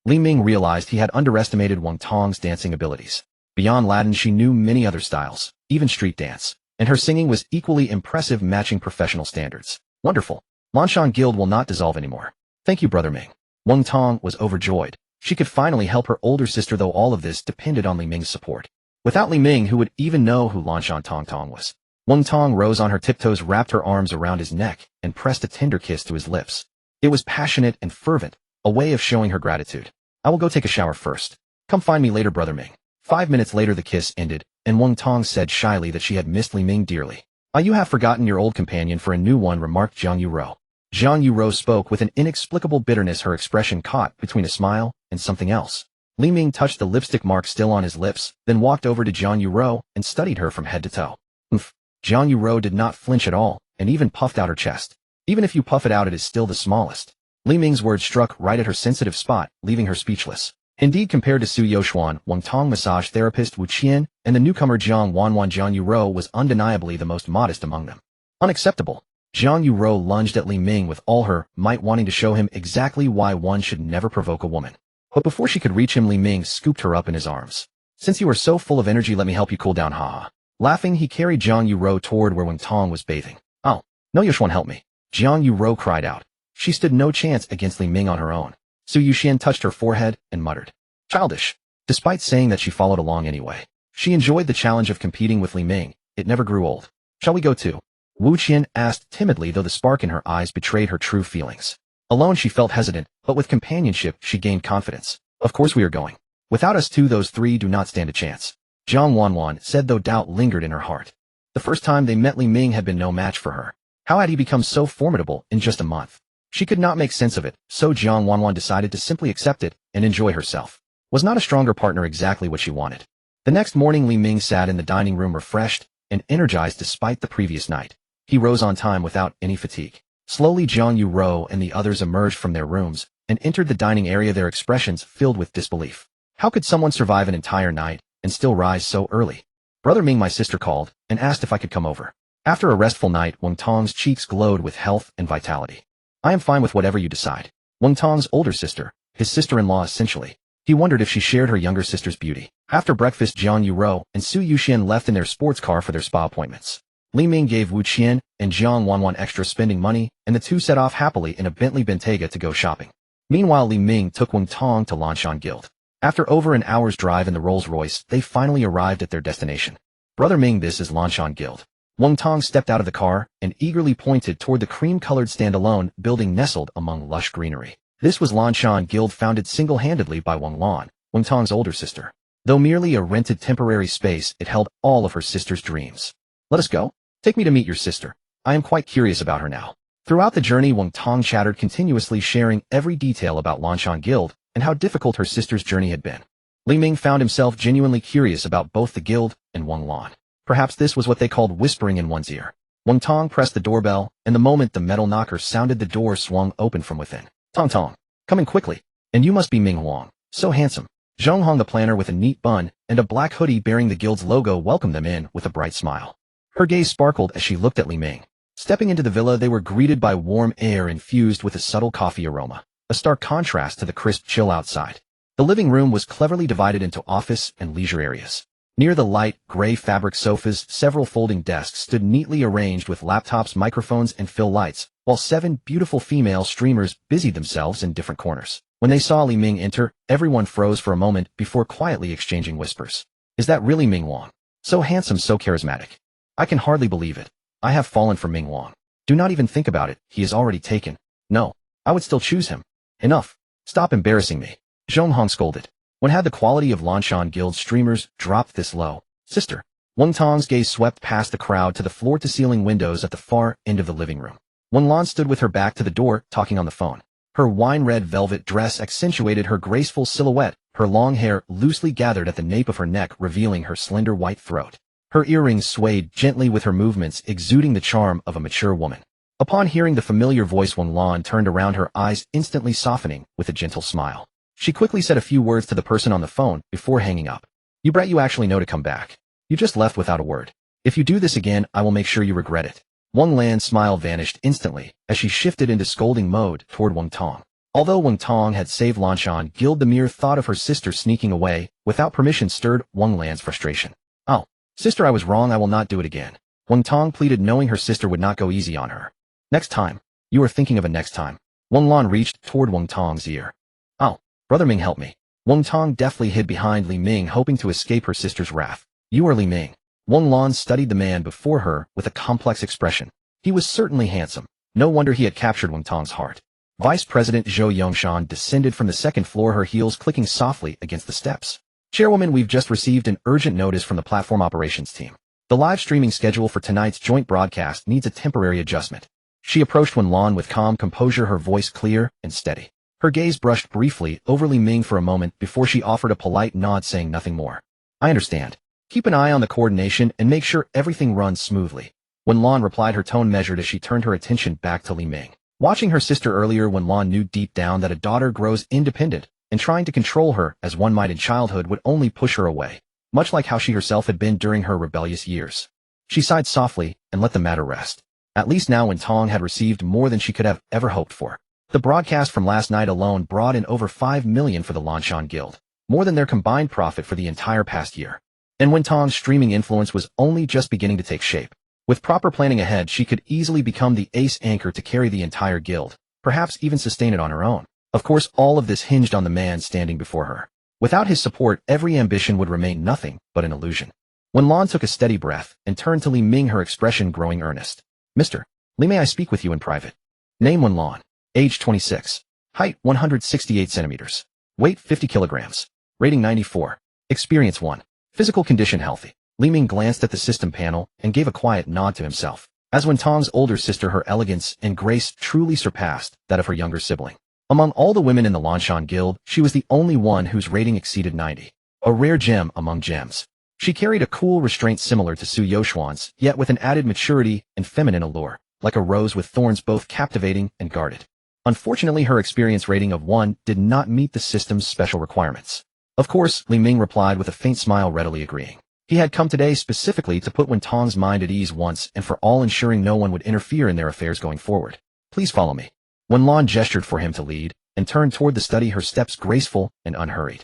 Li Ming realized he had underestimated Wen Tong's dancing abilities. Beyond Latin, she knew many other styles, even street dance, and her singing was equally impressive, matching professional standards. Wonderful. Lanshan Guild will not dissolve anymore. Thank you, Brother Ming. Wen Tong was overjoyed. She could finally help her older sister, though all of this depended on Li Ming's support. Without Li Ming, who would even know who Lanshan Tong Tong was? Wen Tong rose on her tiptoes, wrapped her arms around his neck, and pressed a tender kiss to his lips. It was passionate and fervent, a way of showing her gratitude. I will go take a shower first. Come find me later, Brother Ming. 5 minutes later, the kiss ended, and Wen Tong said shyly that she had missed Li Ming dearly. Ah, you have forgotten your old companion for a new one, remarked Zhang Yuro. Zhang Yuro spoke with an inexplicable bitterness, her expression caught between a smile and something else. Li Ming touched the lipstick mark still on his lips, then walked over to Zhang Yuro and studied her from head to toe. Oomph. Zhang Yuro did not flinch at all, and even puffed out her chest. Even if you puff it out, it is still the smallest. Li Ming's words struck right at her sensitive spot, leaving her speechless. Indeed, compared to Su Yoxuan, Wang Tong massage therapist Wu Qian, and the newcomer Jiang Wanwan, Jiang Yuro was undeniably the most modest among them. Unacceptable. Jiang Yuro lunged at Li Ming with all her might, wanting to show him exactly why one should never provoke a woman. But before she could reach him, Li Ming scooped her up in his arms. Since you are so full of energy, let me help you cool down, haha. Laughing, he carried Jiang Yuro toward where Wang Tong was bathing. Oh, no, Yoxuan, help me. Jiang Yuro cried out. She stood no chance against Li Ming on her own. Su Yuxian touched her forehead and muttered. Childish. Despite saying that she followed along anyway. She enjoyed the challenge of competing with Li Ming. It never grew old. Shall we go too? Wu Qian asked timidly, though the spark in her eyes betrayed her true feelings. Alone she felt hesitant, but with companionship she gained confidence. Of course we are going. Without us two, those three do not stand a chance. Jiang Wanwan said, though doubt lingered in her heart. The first time they met, Li Ming had been no match for her. How had he become so formidable in just a month? She could not make sense of it, so Jiang Wanwan decided to simply accept it and enjoy herself. Was not a stronger partner exactly what she wanted? The next morning, Li Ming sat in the dining room refreshed and energized despite the previous night. He rose on time without any fatigue. Slowly, Jiang Yuro and the others emerged from their rooms and entered the dining area, their expressions filled with disbelief. How could someone survive an entire night and still rise so early? Brother Ming, my sister, called and asked if I could come over. After a restful night, Wang Tong's cheeks glowed with health and vitality. I am fine with whatever you decide. Wang Tong's older sister, his sister-in-law essentially. He wondered if she shared her younger sister's beauty. After breakfast, Jiang Yuro and Su Yuxian left in their sports car for their spa appointments. Li Ming gave Wu Qian and Jiang Wanwan extra spending money, and the two set off happily in a Bentley Bentayga to go shopping. Meanwhile, Li Ming took Wang Tong to Lanshan Guild. After over an hour's drive in the Rolls-Royce, they finally arrived at their destination. Brother Ming, this is Lanshan Guild. Wang Tong stepped out of the car and eagerly pointed toward the cream-colored standalone building nestled among lush greenery. This was Lanshan Guild, founded single-handedly by Wang Lan, Wang Tong's older sister. Though merely a rented temporary space, it held all of her sister's dreams. Let us go. Take me to meet your sister. I am quite curious about her now. Throughout the journey, Wang Tong chattered continuously, sharing every detail about Lanshan Guild and how difficult her sister's journey had been. Li Ming found himself genuinely curious about both the guild and Wang Lan. Perhaps this was what they called whispering in one's ear. Wang Tong pressed the doorbell, and the moment the metal knocker sounded, the door swung open from within. Tong Tong, come in quickly. And you must be Ming Huang. So handsome. Zhong Hong, the planner with a neat bun and a black hoodie bearing the guild's logo, welcomed them in with a bright smile. Her gaze sparkled as she looked at Li Ming. Stepping into the villa, they were greeted by warm air infused with a subtle coffee aroma, a stark contrast to the crisp chill outside. The living room was cleverly divided into office and leisure areas. Near the light, gray fabric sofas, several folding desks stood neatly arranged with laptops, microphones, and fill lights, while 7 beautiful female streamers busied themselves in different corners. When they saw Li Ming enter, everyone froze for a moment before quietly exchanging whispers. Is that really Ming Huang? So handsome, so charismatic. I can hardly believe it. I have fallen for Ming Huang. Do not even think about it, he is already taken. No, I would still choose him. Enough. Stop embarrassing me. Zhong Hong scolded. When had the quality of Lanshan Guild streamers dropped this low? Sister. Wang Tong's gaze swept past the crowd to the floor-to-ceiling windows at the far end of the living room. Wang Lan stood with her back to the door, talking on the phone. Her wine-red velvet dress accentuated her graceful silhouette, her long hair loosely gathered at the nape of her neck revealing her slender white throat. Her earrings swayed gently with her movements, exuding the charm of a mature woman. Upon hearing the familiar voice, Wang Lan turned around, her eyes instantly softening with a gentle smile. She quickly said a few words to the person on the phone before hanging up. You brat, you actually know to come back. You just left without a word. If you do this again, I will make sure you regret it. Wang Lan's smile vanished instantly as she shifted into scolding mode toward Wang Tong. Although Wang Tong had saved Lanshan Guild, the mere thought of her sister sneaking away without permission stirred Wang Lan's frustration. Oh, sister, I was wrong, I will not do it again. Wang Tong pleaded, knowing her sister would not go easy on her. Next time. You are thinking of a next time. Wang Lan reached toward Wang Tong's ear. Oh, Brother Ming, help me. Wang Tong deftly hid behind Li Ming, hoping to escape her sister's wrath. You are Li Ming. Wang Lan studied the man before her with a complex expression. He was certainly handsome. No wonder he had captured Wang Tong's heart. Vice President Zhou Yongshan descended from the second floor, her heels clicking softly against the steps. Chairwoman, we've just received an urgent notice from the platform operations team. The live streaming schedule for tonight's joint broadcast needs a temporary adjustment. She approached Wang Lan with calm composure, her voice clear and steady. Her gaze brushed briefly over Li Ming for a moment before she offered a polite nod, saying nothing more. I understand. Keep an eye on the coordination and make sure everything runs smoothly. Wang Lan replied, her tone measured as she turned her attention back to Li Ming. Watching her sister earlier, Wang Lan knew deep down that a daughter grows independent and trying to control her as one might in childhood would only push her away, much like how she herself had been during her rebellious years. She sighed softly and let the matter rest. At least now Wen Tong had received more than she could have ever hoped for. The broadcast from last night alone brought in over 5 million for the Lanshan Guild, more than their combined profit for the entire past year. And Wen Tong's streaming influence was only just beginning to take shape. With proper planning ahead, she could easily become the ace anchor to carry the entire guild, perhaps even sustain it on her own. Of course, all of this hinged on the man standing before her. Without his support, every ambition would remain nothing but an illusion. Wen Lan took a steady breath and turned to Li Ming, her expression growing earnest. Mr. Li, may I speak with you in private? Name Wen Lan. Age 26. Height 168 centimeters. Weight 50 kilograms. Rating 94. Experience 1. Physical condition healthy. Li Ming glanced at the system panel and gave a quiet nod to himself. As Wen Tong's older sister, her elegance and grace truly surpassed that of her younger sibling. Among all the women in the Lanshan Guild, she was the only one whose rating exceeded 90. A rare gem among gems. She carried a cool restraint similar to Su Yoxuan's, yet with an added maturity and feminine allure, like a rose with thorns, both captivating and guarded. Unfortunately, her experience rating of 1 did not meet the system's special requirements. Of course, Li Ming replied with a faint smile, readily agreeing. He had come today specifically to put Wen Tong's mind at ease once and for all, ensuring no one would interfere in their affairs going forward. Please follow me. Wen Lan gestured for him to lead and turned toward the study, her steps graceful and unhurried.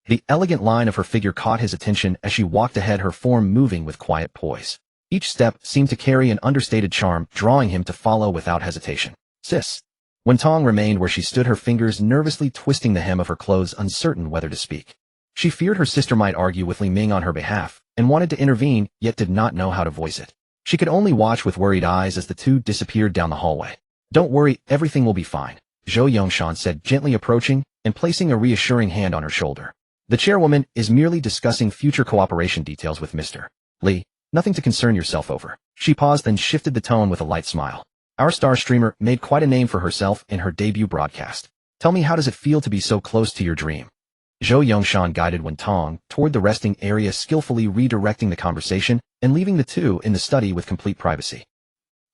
The elegant line of her figure caught his attention as she walked ahead, her form moving with quiet poise. Each step seemed to carry an understated charm, drawing him to follow without hesitation. Sis. Wen Tong remained where she stood, her fingers nervously twisting the hem of her clothes, uncertain whether to speak. She feared her sister might argue with Li Ming on her behalf, and wanted to intervene, yet did not know how to voice it. She could only watch with worried eyes as the two disappeared down the hallway. Don't worry, everything will be fine, Zhou Yongshan said, gently approaching and placing a reassuring hand on her shoulder. The chairwoman is merely discussing future cooperation details with Mr. Li. Nothing to concern yourself over. She paused, then shifted the tone with a light smile. Our star streamer made quite a name for herself in her debut broadcast. Tell me, how does it feel to be so close to your dream? Zhou Yongshan guided Wen Tong toward the resting area, skillfully redirecting the conversation and leaving the two in the study with complete privacy.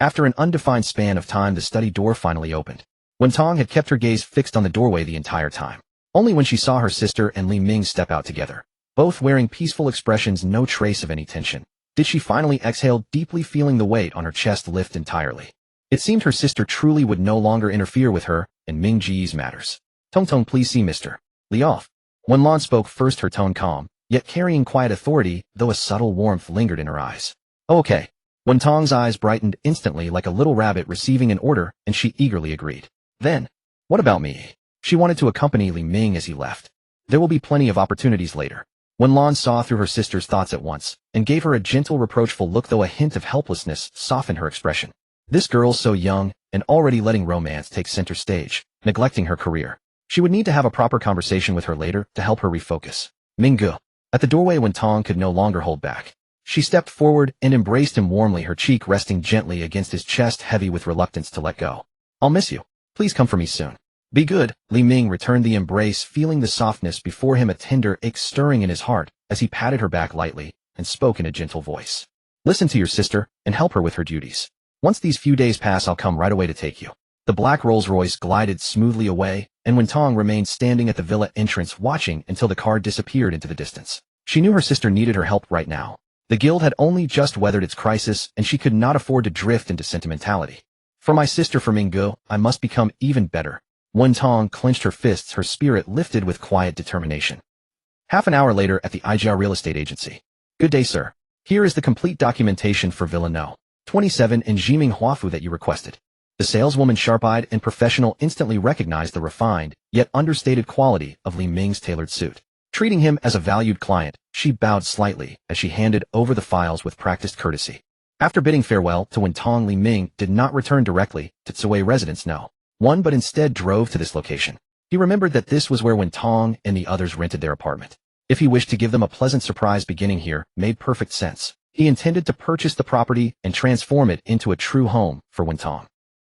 After an undefined span of time, the study door finally opened. Wen Tong had kept her gaze fixed on the doorway the entire time. Only when she saw her sister and Li Ming step out together, both wearing peaceful expressions, no trace of any tension, did she finally exhale deeply, feeling the weight on her chest lift entirely. It seemed her sister truly would no longer interfere with her and Ming Ji's matters. Tong, please see Mr. Li off. Wen Lan spoke first, her tone calm, yet carrying quiet authority, though a subtle warmth lingered in her eyes. Oh, okay. Wen Tong's eyes brightened instantly like a little rabbit receiving an order, and she eagerly agreed. Then, what about me? She wanted to accompany Li Ming as he left. There will be plenty of opportunities later. Wen Lan saw through her sister's thoughts at once, and gave her a gentle, reproachful look, though a hint of helplessness softened her expression. This girl so young, and already letting romance take center stage, neglecting her career. She would need to have a proper conversation with her later to help her refocus. Minggu. At the doorway, Wen Tong could no longer hold back. She stepped forward and embraced him warmly, her cheek resting gently against his chest, heavy with reluctance to let go. I'll miss you. Please come for me soon. Be good. Li Ming returned the embrace, feeling the softness before him, a tender ache stirring in his heart as he patted her back lightly and spoke in a gentle voice. Listen to your sister and help her with her duties. Once these few days pass, I'll come right away to take you. The black Rolls-Royce glided smoothly away, and Wen Tong remained standing at the villa entrance, watching until the car disappeared into the distance. She knew her sister needed her help right now. The guild had only just weathered its crisis, and she could not afford to drift into sentimentality. For my sister, for Minggu, I must become even better. Wen Tong clenched her fists, her spirit lifted with quiet determination. Half an hour later at the Ijia Real Estate Agency. Good day, sir. Here is the complete documentation for Villa No. 27 in Jiming Huafu that you requested. The saleswoman, sharp-eyed and professional, instantly recognized the refined, yet understated quality of Li Ming's tailored suit. Treating him as a valued client, she bowed slightly as she handed over the files with practiced courtesy. After bidding farewell to Wen Tong, Li Ming did not return directly to Tsui Residence No. 1 but instead drove to this location. He remembered that this was where Wen Tong and the others rented their apartment. If he wished to give them a pleasant surprise beginning here, made perfect sense. He intended to purchase the property and transform it into a true home for Wen Tong.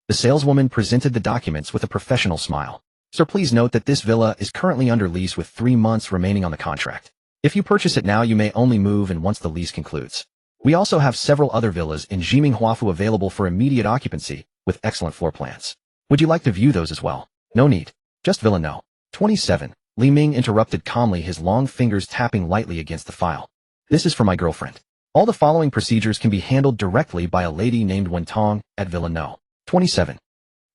The saleswoman presented the documents with a professional smile. Sir, please note that this villa is currently under lease with 3 months remaining on the contract. If you purchase it now, you may only move in once the lease concludes. We also have several other villas in Jiming Huafu available for immediate occupancy with excellent floor plans. Would you like to view those as well? No need. Just Villa No. 27. Li Ming interrupted calmly, his long fingers tapping lightly against the file. This is for my girlfriend. All the following procedures can be handled directly by a lady named Wen Tong at Villa No. 27.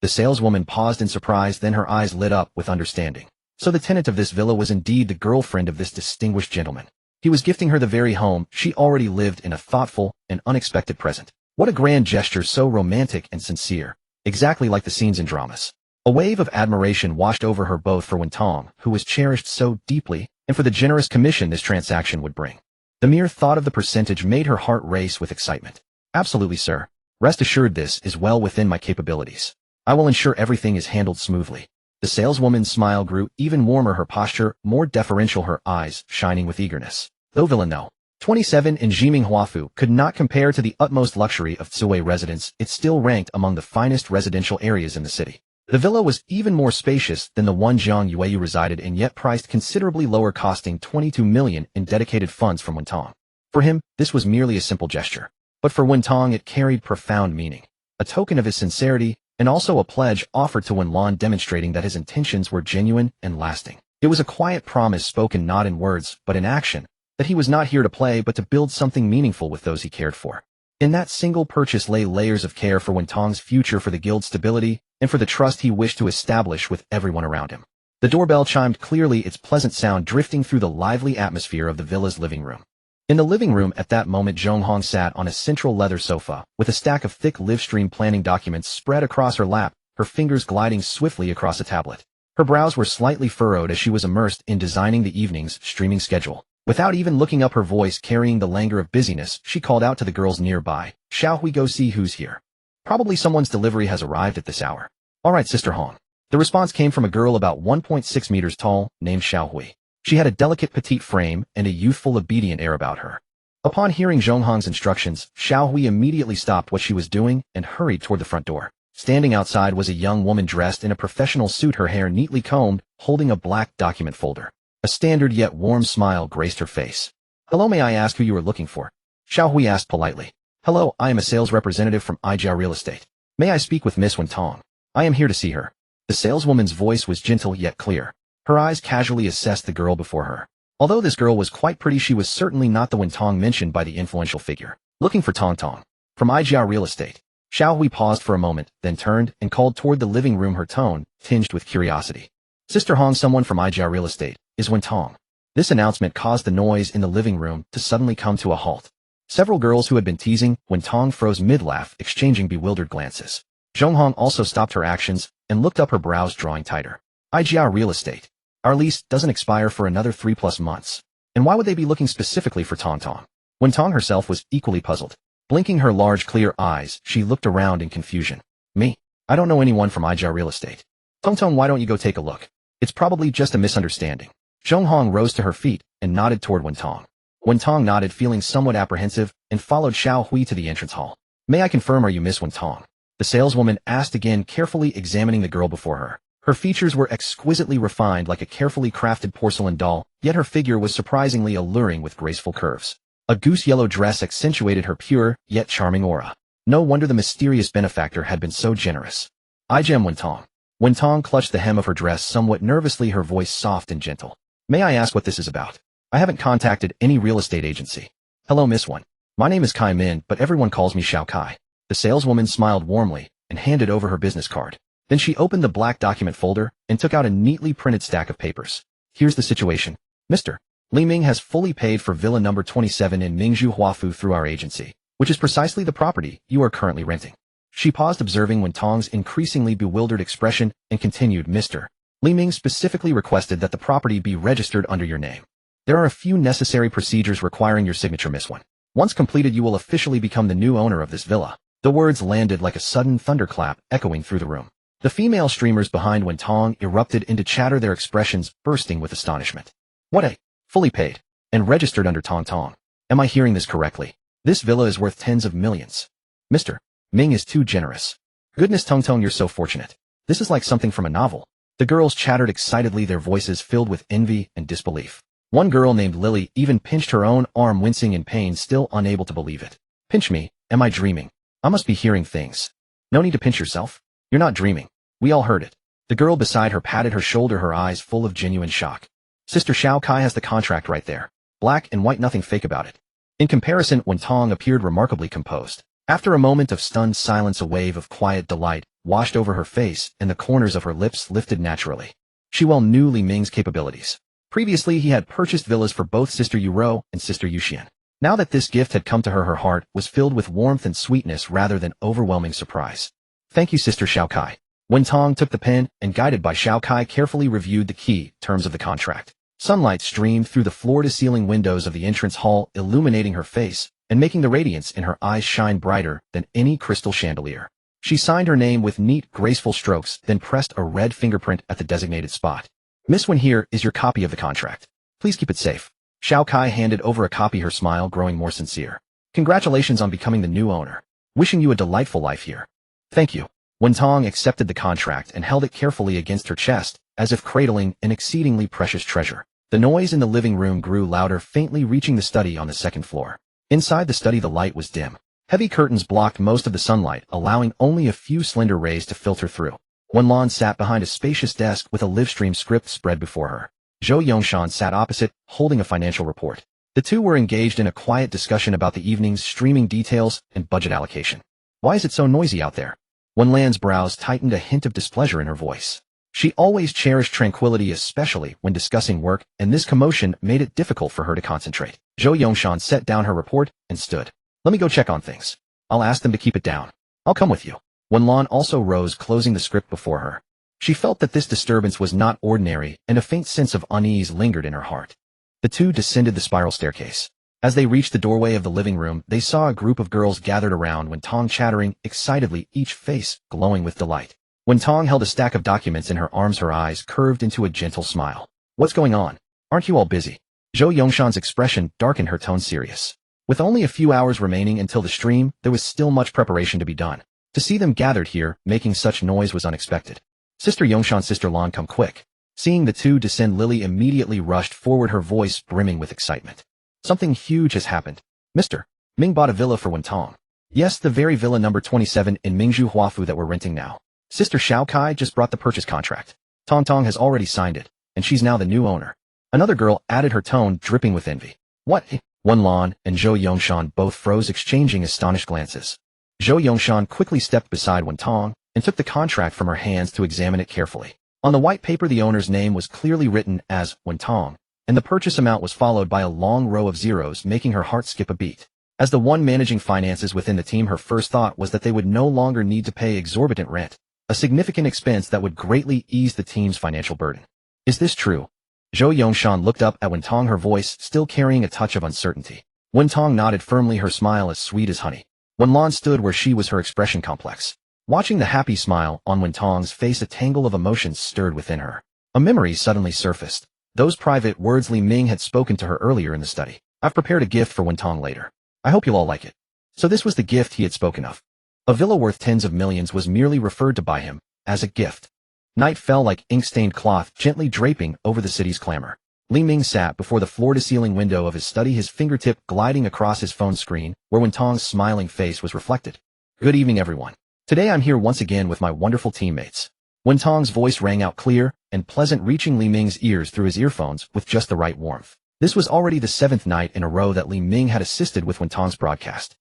The saleswoman paused in surprise, then her eyes lit up with understanding. So the tenant of this villa was indeed the girlfriend of this distinguished gentleman. He was gifting her the very home she already lived in, a thoughtful and unexpected present. What a grand gesture, so romantic and sincere, exactly like the scenes in dramas. A wave of admiration washed over her, both for Wen Tong, who was cherished so deeply, and for the generous commission this transaction would bring. The mere thought of the percentage made her heart race with excitement. Absolutely, sir. Rest assured, this is well within my capabilities. I will ensure everything is handled smoothly. The saleswoman's smile grew even warmer, her posture more deferential, her eyes shining with eagerness. Though Villa No. 27 in Jiming Huafu could not compare to the utmost luxury of Tsui residence, it still ranked among the finest residential areas in the city. The villa was even more spacious than the one Jiang Yueyu resided in, yet priced considerably lower, costing 22 million in dedicated funds from Wen Tong. For him, this was merely a simple gesture. But for Wen Tong it carried profound meaning. A token of his sincerity, and also a pledge offered to Wen Lan demonstrating that his intentions were genuine and lasting. It was a quiet promise spoken not in words, but in action, that he was not here to play but to build something meaningful with those he cared for. In that single purchase lay layers of care for Wen Tong's future, for the guild's stability, and for the trust he wished to establish with everyone around him. The doorbell chimed clearly, its pleasant sound drifting through the lively atmosphere of the villa's living room. In the living room at that moment, Zhong Hong sat on a central leather sofa, with a stack of thick live-stream planning documents spread across her lap, her fingers gliding swiftly across a tablet. Her brows were slightly furrowed as she was immersed in designing the evening's streaming schedule. Without even looking up, her voice carrying the languor of busyness, she called out to the girls nearby, "Shall we go see who's here? Probably someone's delivery has arrived at this hour." "All right, Sister Hong." The response came from a girl about 1.6 meters tall, named Xiao Hui. She had a delicate petite frame and a youthful, obedient air about her. Upon hearing Zhong Hong's instructions, Xiao Hui immediately stopped what she was doing and hurried toward the front door. Standing outside was a young woman dressed in a professional suit, her hair neatly combed, holding a black document folder. A standard yet warm smile graced her face. "Hello, may I ask who you are looking for?" Xiao Hui asked politely. "Hello, I am a sales representative from Ijia Real Estate. May I speak with Miss Wen Tong? I am here to see her." The saleswoman's voice was gentle yet clear. Her eyes casually assessed the girl before her. Although this girl was quite pretty, she was certainly not the Wen Tong mentioned by the influential figure. "Looking for Tong Tong. From Ijia Real Estate." Xiao Hui paused for a moment, then turned and called toward the living room, her tone tinged with curiosity. "Sister Hong, someone from Ijia Real Estate is Wen Tong." This announcement caused the noise in the living room to suddenly come to a halt. Several girls who had been teasing Wen Tong froze mid-laugh, exchanging bewildered glances. Zhong Hong also stopped her actions and looked up, her brows drawing tighter. "Ijia Real Estate. Our lease doesn't expire for another 3+ months. And why would they be looking specifically for Tong Tong?" Wen Tong herself was equally puzzled. Blinking her large clear eyes, she looked around in confusion. "Me? I don't know anyone from Ijia Real Estate. Tong Tong, why don't you go take a look? It's probably just a misunderstanding." Zhong Hong rose to her feet and nodded toward Wen Tong. Wen Tong nodded, feeling somewhat apprehensive, and followed Xiao Hui to the entrance hall. "May I confirm, are you Miss Wen Tong?" the saleswoman asked again, carefully examining the girl before her. Her features were exquisitely refined, like a carefully crafted porcelain doll, yet her figure was surprisingly alluring with graceful curves. A goose-yellow dress accentuated her pure, yet charming aura. No wonder the mysterious benefactor had been so generous. "I am Wen Tong." Wen Tong clutched the hem of her dress somewhat nervously, her voice soft and gentle. "May I ask what this is about? I haven't contacted any real estate agency." "Hello, Miss Wen. My name is Kai Min, but everyone calls me Xiao Kai." The saleswoman smiled warmly and handed over her business card. Then she opened the black document folder and took out a neatly printed stack of papers. "Here's the situation. Mr. Li Ming has fully paid for Villa number 27 in Mingzhu Huafu through our agency, which is precisely the property you are currently renting." She paused, observing Wen Tong's increasingly bewildered expression, and continued, "Mr. Li Ming specifically requested that the property be registered under your name. There are a few necessary procedures requiring your signature, Miss Wen. Once completed, you will officially become the new owner of this villa." The words landed like a sudden thunderclap, echoing through the room. The female streamers behind Wen Tong erupted into chatter, their expressions bursting with astonishment. "What a... fully paid and registered under Tong Tong. Am I hearing this correctly? This villa is worth tens of millions. Mr. Ming is too generous. Goodness, Tong Tong, you're so fortunate. This is like something from a novel." The girls chattered excitedly, their voices filled with envy and disbelief. One girl named Lily even pinched her own arm, wincing in pain, still unable to believe it. "Pinch me? Am I dreaming? I must be hearing things." "No need to pinch yourself. You're not dreaming. We all heard it." The girl beside her patted her shoulder, her eyes full of genuine shock. Sister Xiao Kai has the contract right there. Black and white, nothing fake about it. In comparison, Wen Tong appeared remarkably composed. After a moment of stunned silence, a wave of quiet delight washed over her face and the corners of her lips lifted naturally. She well knew Li Ming's capabilities. Previously, he had purchased villas for both Sister Yu Rou and Sister Yu Xian. Now that this gift had come to her, her heart was filled with warmth and sweetness rather than overwhelming surprise. Thank you, Sister Xiao Kai. Wen Tong took the pen and, guided by Xiao Kai, carefully reviewed the key terms of the contract. Sunlight streamed through the floor-to-ceiling windows of the entrance hall, illuminating her face and making the radiance in her eyes shine brighter than any crystal chandelier. She signed her name with neat, graceful strokes, then pressed a red fingerprint at the designated spot. Miss Wen, here is your copy of the contract. Please keep it safe. Xiao Kai handed over a copy, her smile growing more sincere. Congratulations on becoming the new owner. Wishing you a delightful life here. Thank you. Wen Tong accepted the contract and held it carefully against her chest, as if cradling an exceedingly precious treasure. The noise in the living room grew louder, faintly reaching the study on the second floor. Inside the study, the light was dim. Heavy curtains blocked most of the sunlight, allowing only a few slender rays to filter through. Wenlan sat behind a spacious desk with a livestream script spread before her. Zhou Yongshan sat opposite, holding a financial report. The two were engaged in a quiet discussion about the evening's streaming details and budget allocation. Why is it so noisy out there? Wenlan's brows tightened, a hint of displeasure in her voice. She always cherished tranquility, especially when discussing work, and this commotion made it difficult for her to concentrate. Zhou Yongshan set down her report and stood. Let me go check on things. I'll ask them to keep it down. I'll come with you. Wenlan also rose, closing the script before her. She felt that this disturbance was not ordinary, and a faint sense of unease lingered in her heart. The two descended the spiral staircase. As they reached the doorway of the living room, they saw a group of girls gathered around Wen Tong, chattering excitedly, each face glowing with delight. Wen Tong held a stack of documents in her arms, her eyes curved into a gentle smile. What's going on? Aren't you all busy? Zhou Yongshan's expression darkened, her tone serious. With only a few hours remaining until the stream, there was still much preparation to be done. To see them gathered here, making such noise, was unexpected. Sister Yongshan, Sister Lan, come quick. Seeing the two descend, Lily immediately rushed forward, her voice brimming with excitement. Something huge has happened. Mr. Ming bought a villa for Wen Tong. Yes, the very villa number 27 in Mingzhu Huafu that we're renting now. Sister Xiao Kai just brought the purchase contract. Tong Tong has already signed it, and she's now the new owner. Another girl added, her tone dripping with envy. What? Wenlan and Zhou Yongshan both froze, exchanging astonished glances. Zhou Yongshan quickly stepped beside Wen Tong and took the contract from her hands to examine it carefully. On the white paper, the owner's name was clearly written as Wen Tong, and the purchase amount was followed by a long row of zeros, making her heart skip a beat. As the one managing finances within the team, her first thought was that they would no longer need to pay exorbitant rent, a significant expense that would greatly ease the team's financial burden. Is this true? Zhou Yongshan looked up at Wen Tong, her voice still carrying a touch of uncertainty. Wen Tong nodded firmly, her smile as sweet as honey. Wenlan stood where she was, her expression complex. Watching the happy smile on Wen Tong's face, a tangle of emotions stirred within her. A memory suddenly surfaced. Those private words Li Ming had spoken to her earlier in the study. I've prepared a gift for Wen Tong later. I hope you'll all like it. So this was the gift he had spoken of. A villa worth tens of millions was merely referred to by him as a gift. Night fell like ink-stained cloth, gently draping over the city's clamor. Li Ming sat before the floor-to-ceiling window of his study, his fingertip gliding across his phone screen, where Wen Tong's smiling face was reflected. Good evening, everyone. Today I'm here once again with my wonderful teammates. Wen Tong's voice rang out clear and pleasant, reaching Li Ming's ears through his earphones with just the right warmth. This was already the 7th night in a row that Li Ming had assisted with Wen Tong's broadcast.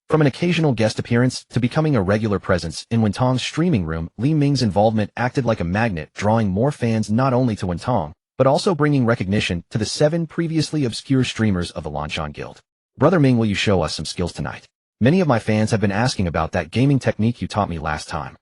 From an occasional guest appearance to becoming a regular presence in Wen Tong's streaming room, Li Ming's involvement acted like a magnet, drawing more fans not only to Wen Tong, but also bringing recognition to the 7 previously obscure streamers of the Lanshan Guild. Brother Ming, will you show us some skills tonight? Many of my fans have been asking about that gaming technique you taught me last time.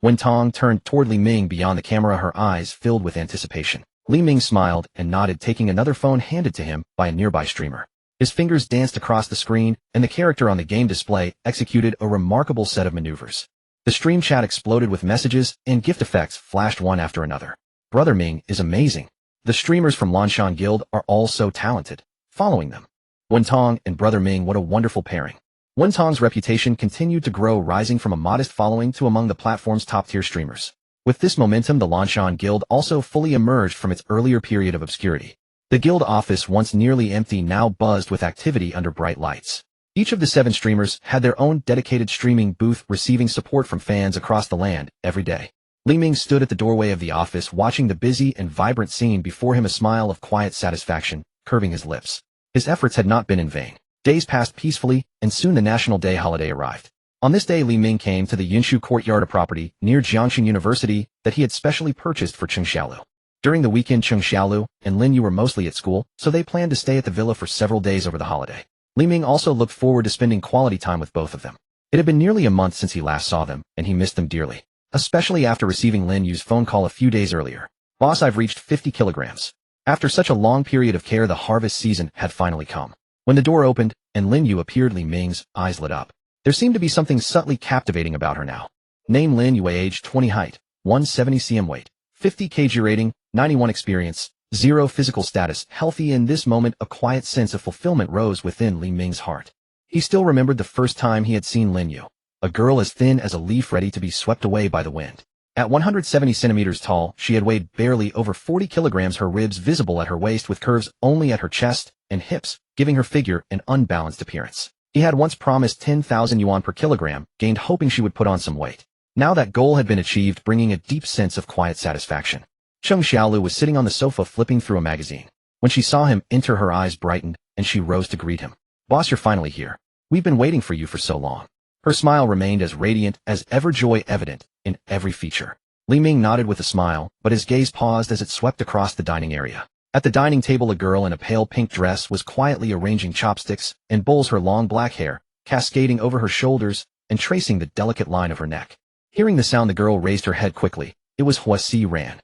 Wen Tong turned toward Li Ming beyond the camera, her eyes filled with anticipation. Li Ming smiled and nodded, taking another phone handed to him by a nearby streamer. His fingers danced across the screen, and the character on the game display executed a remarkable set of maneuvers. The stream chat exploded with messages, and gift effects flashed one after another. Brother Ming is amazing. The streamers from Lanshan Guild are all so talented. Following them. Wen Tong and Brother Ming, what a wonderful pairing. Wen Tong's reputation continued to grow, rising from a modest following to among the platform's top-tier streamers. With this momentum, the Lanshan Guild also fully emerged from its earlier period of obscurity. The guild office, once nearly empty, now buzzed with activity under bright lights. Each of the 7 streamers had their own dedicated streaming booth, receiving support from fans across the land every day. Li Ming stood at the doorway of the office watching the busy and vibrant scene before him, a smile of quiet satisfaction curving his lips. His efforts had not been in vain. Days passed peacefully, and soon the National Day holiday arrived. On this day, Li Ming came to the Yinshu Courtyard, a property near Jiangxing University that he had specially purchased for Cheng Xiaolu. During the weekend, Cheng Xiaolu and Lin Yu were mostly at school, so they planned to stay at the villa for several days over the holiday. Li Ming also looked forward to spending quality time with both of them. It had been nearly a month since he last saw them, and he missed them dearly, especially after receiving Lin Yu's phone call a few days earlier. "Boss, I've reached 50 kilograms. After such a long period of care, the harvest season had finally come." When the door opened and Lin Yu appeared, Li Ming's eyes lit up. There seemed to be something subtly captivating about her now. Name: Lin Yu, age 20, height 170 cm, weight 50 kg, rating 91, experience 0, physical status healthy. In this moment, a quiet sense of fulfillment rose within Li Ming's heart. He still remembered the first time he had seen Lin Yu, a girl as thin as a leaf ready to be swept away by the wind. At 170 centimeters tall, she had weighed barely over 40 kilograms, her ribs visible at her waist with curves only at her chest and hips, giving her figure an unbalanced appearance. He had once promised 10,000 yuan per kilogram, gained hoping she would put on some weight. Now that goal had been achieved, bringing a deep sense of quiet satisfaction. Cheng Xiaolu was sitting on the sofa flipping through a magazine. When she saw him enter, her eyes brightened, and she rose to greet him. "Boss, you're finally here. We've been waiting for you for so long." Her smile remained as radiant as ever, joy evident in every feature. Li Ming nodded with a smile, but his gaze paused as it swept across the dining area. At the dining table, a girl in a pale pink dress was quietly arranging chopsticks and bowls, her long black hair cascading over her shoulders and tracing the delicate line of her neck. Hearing the sound, the girl raised her head quickly. It was Huasi Ran.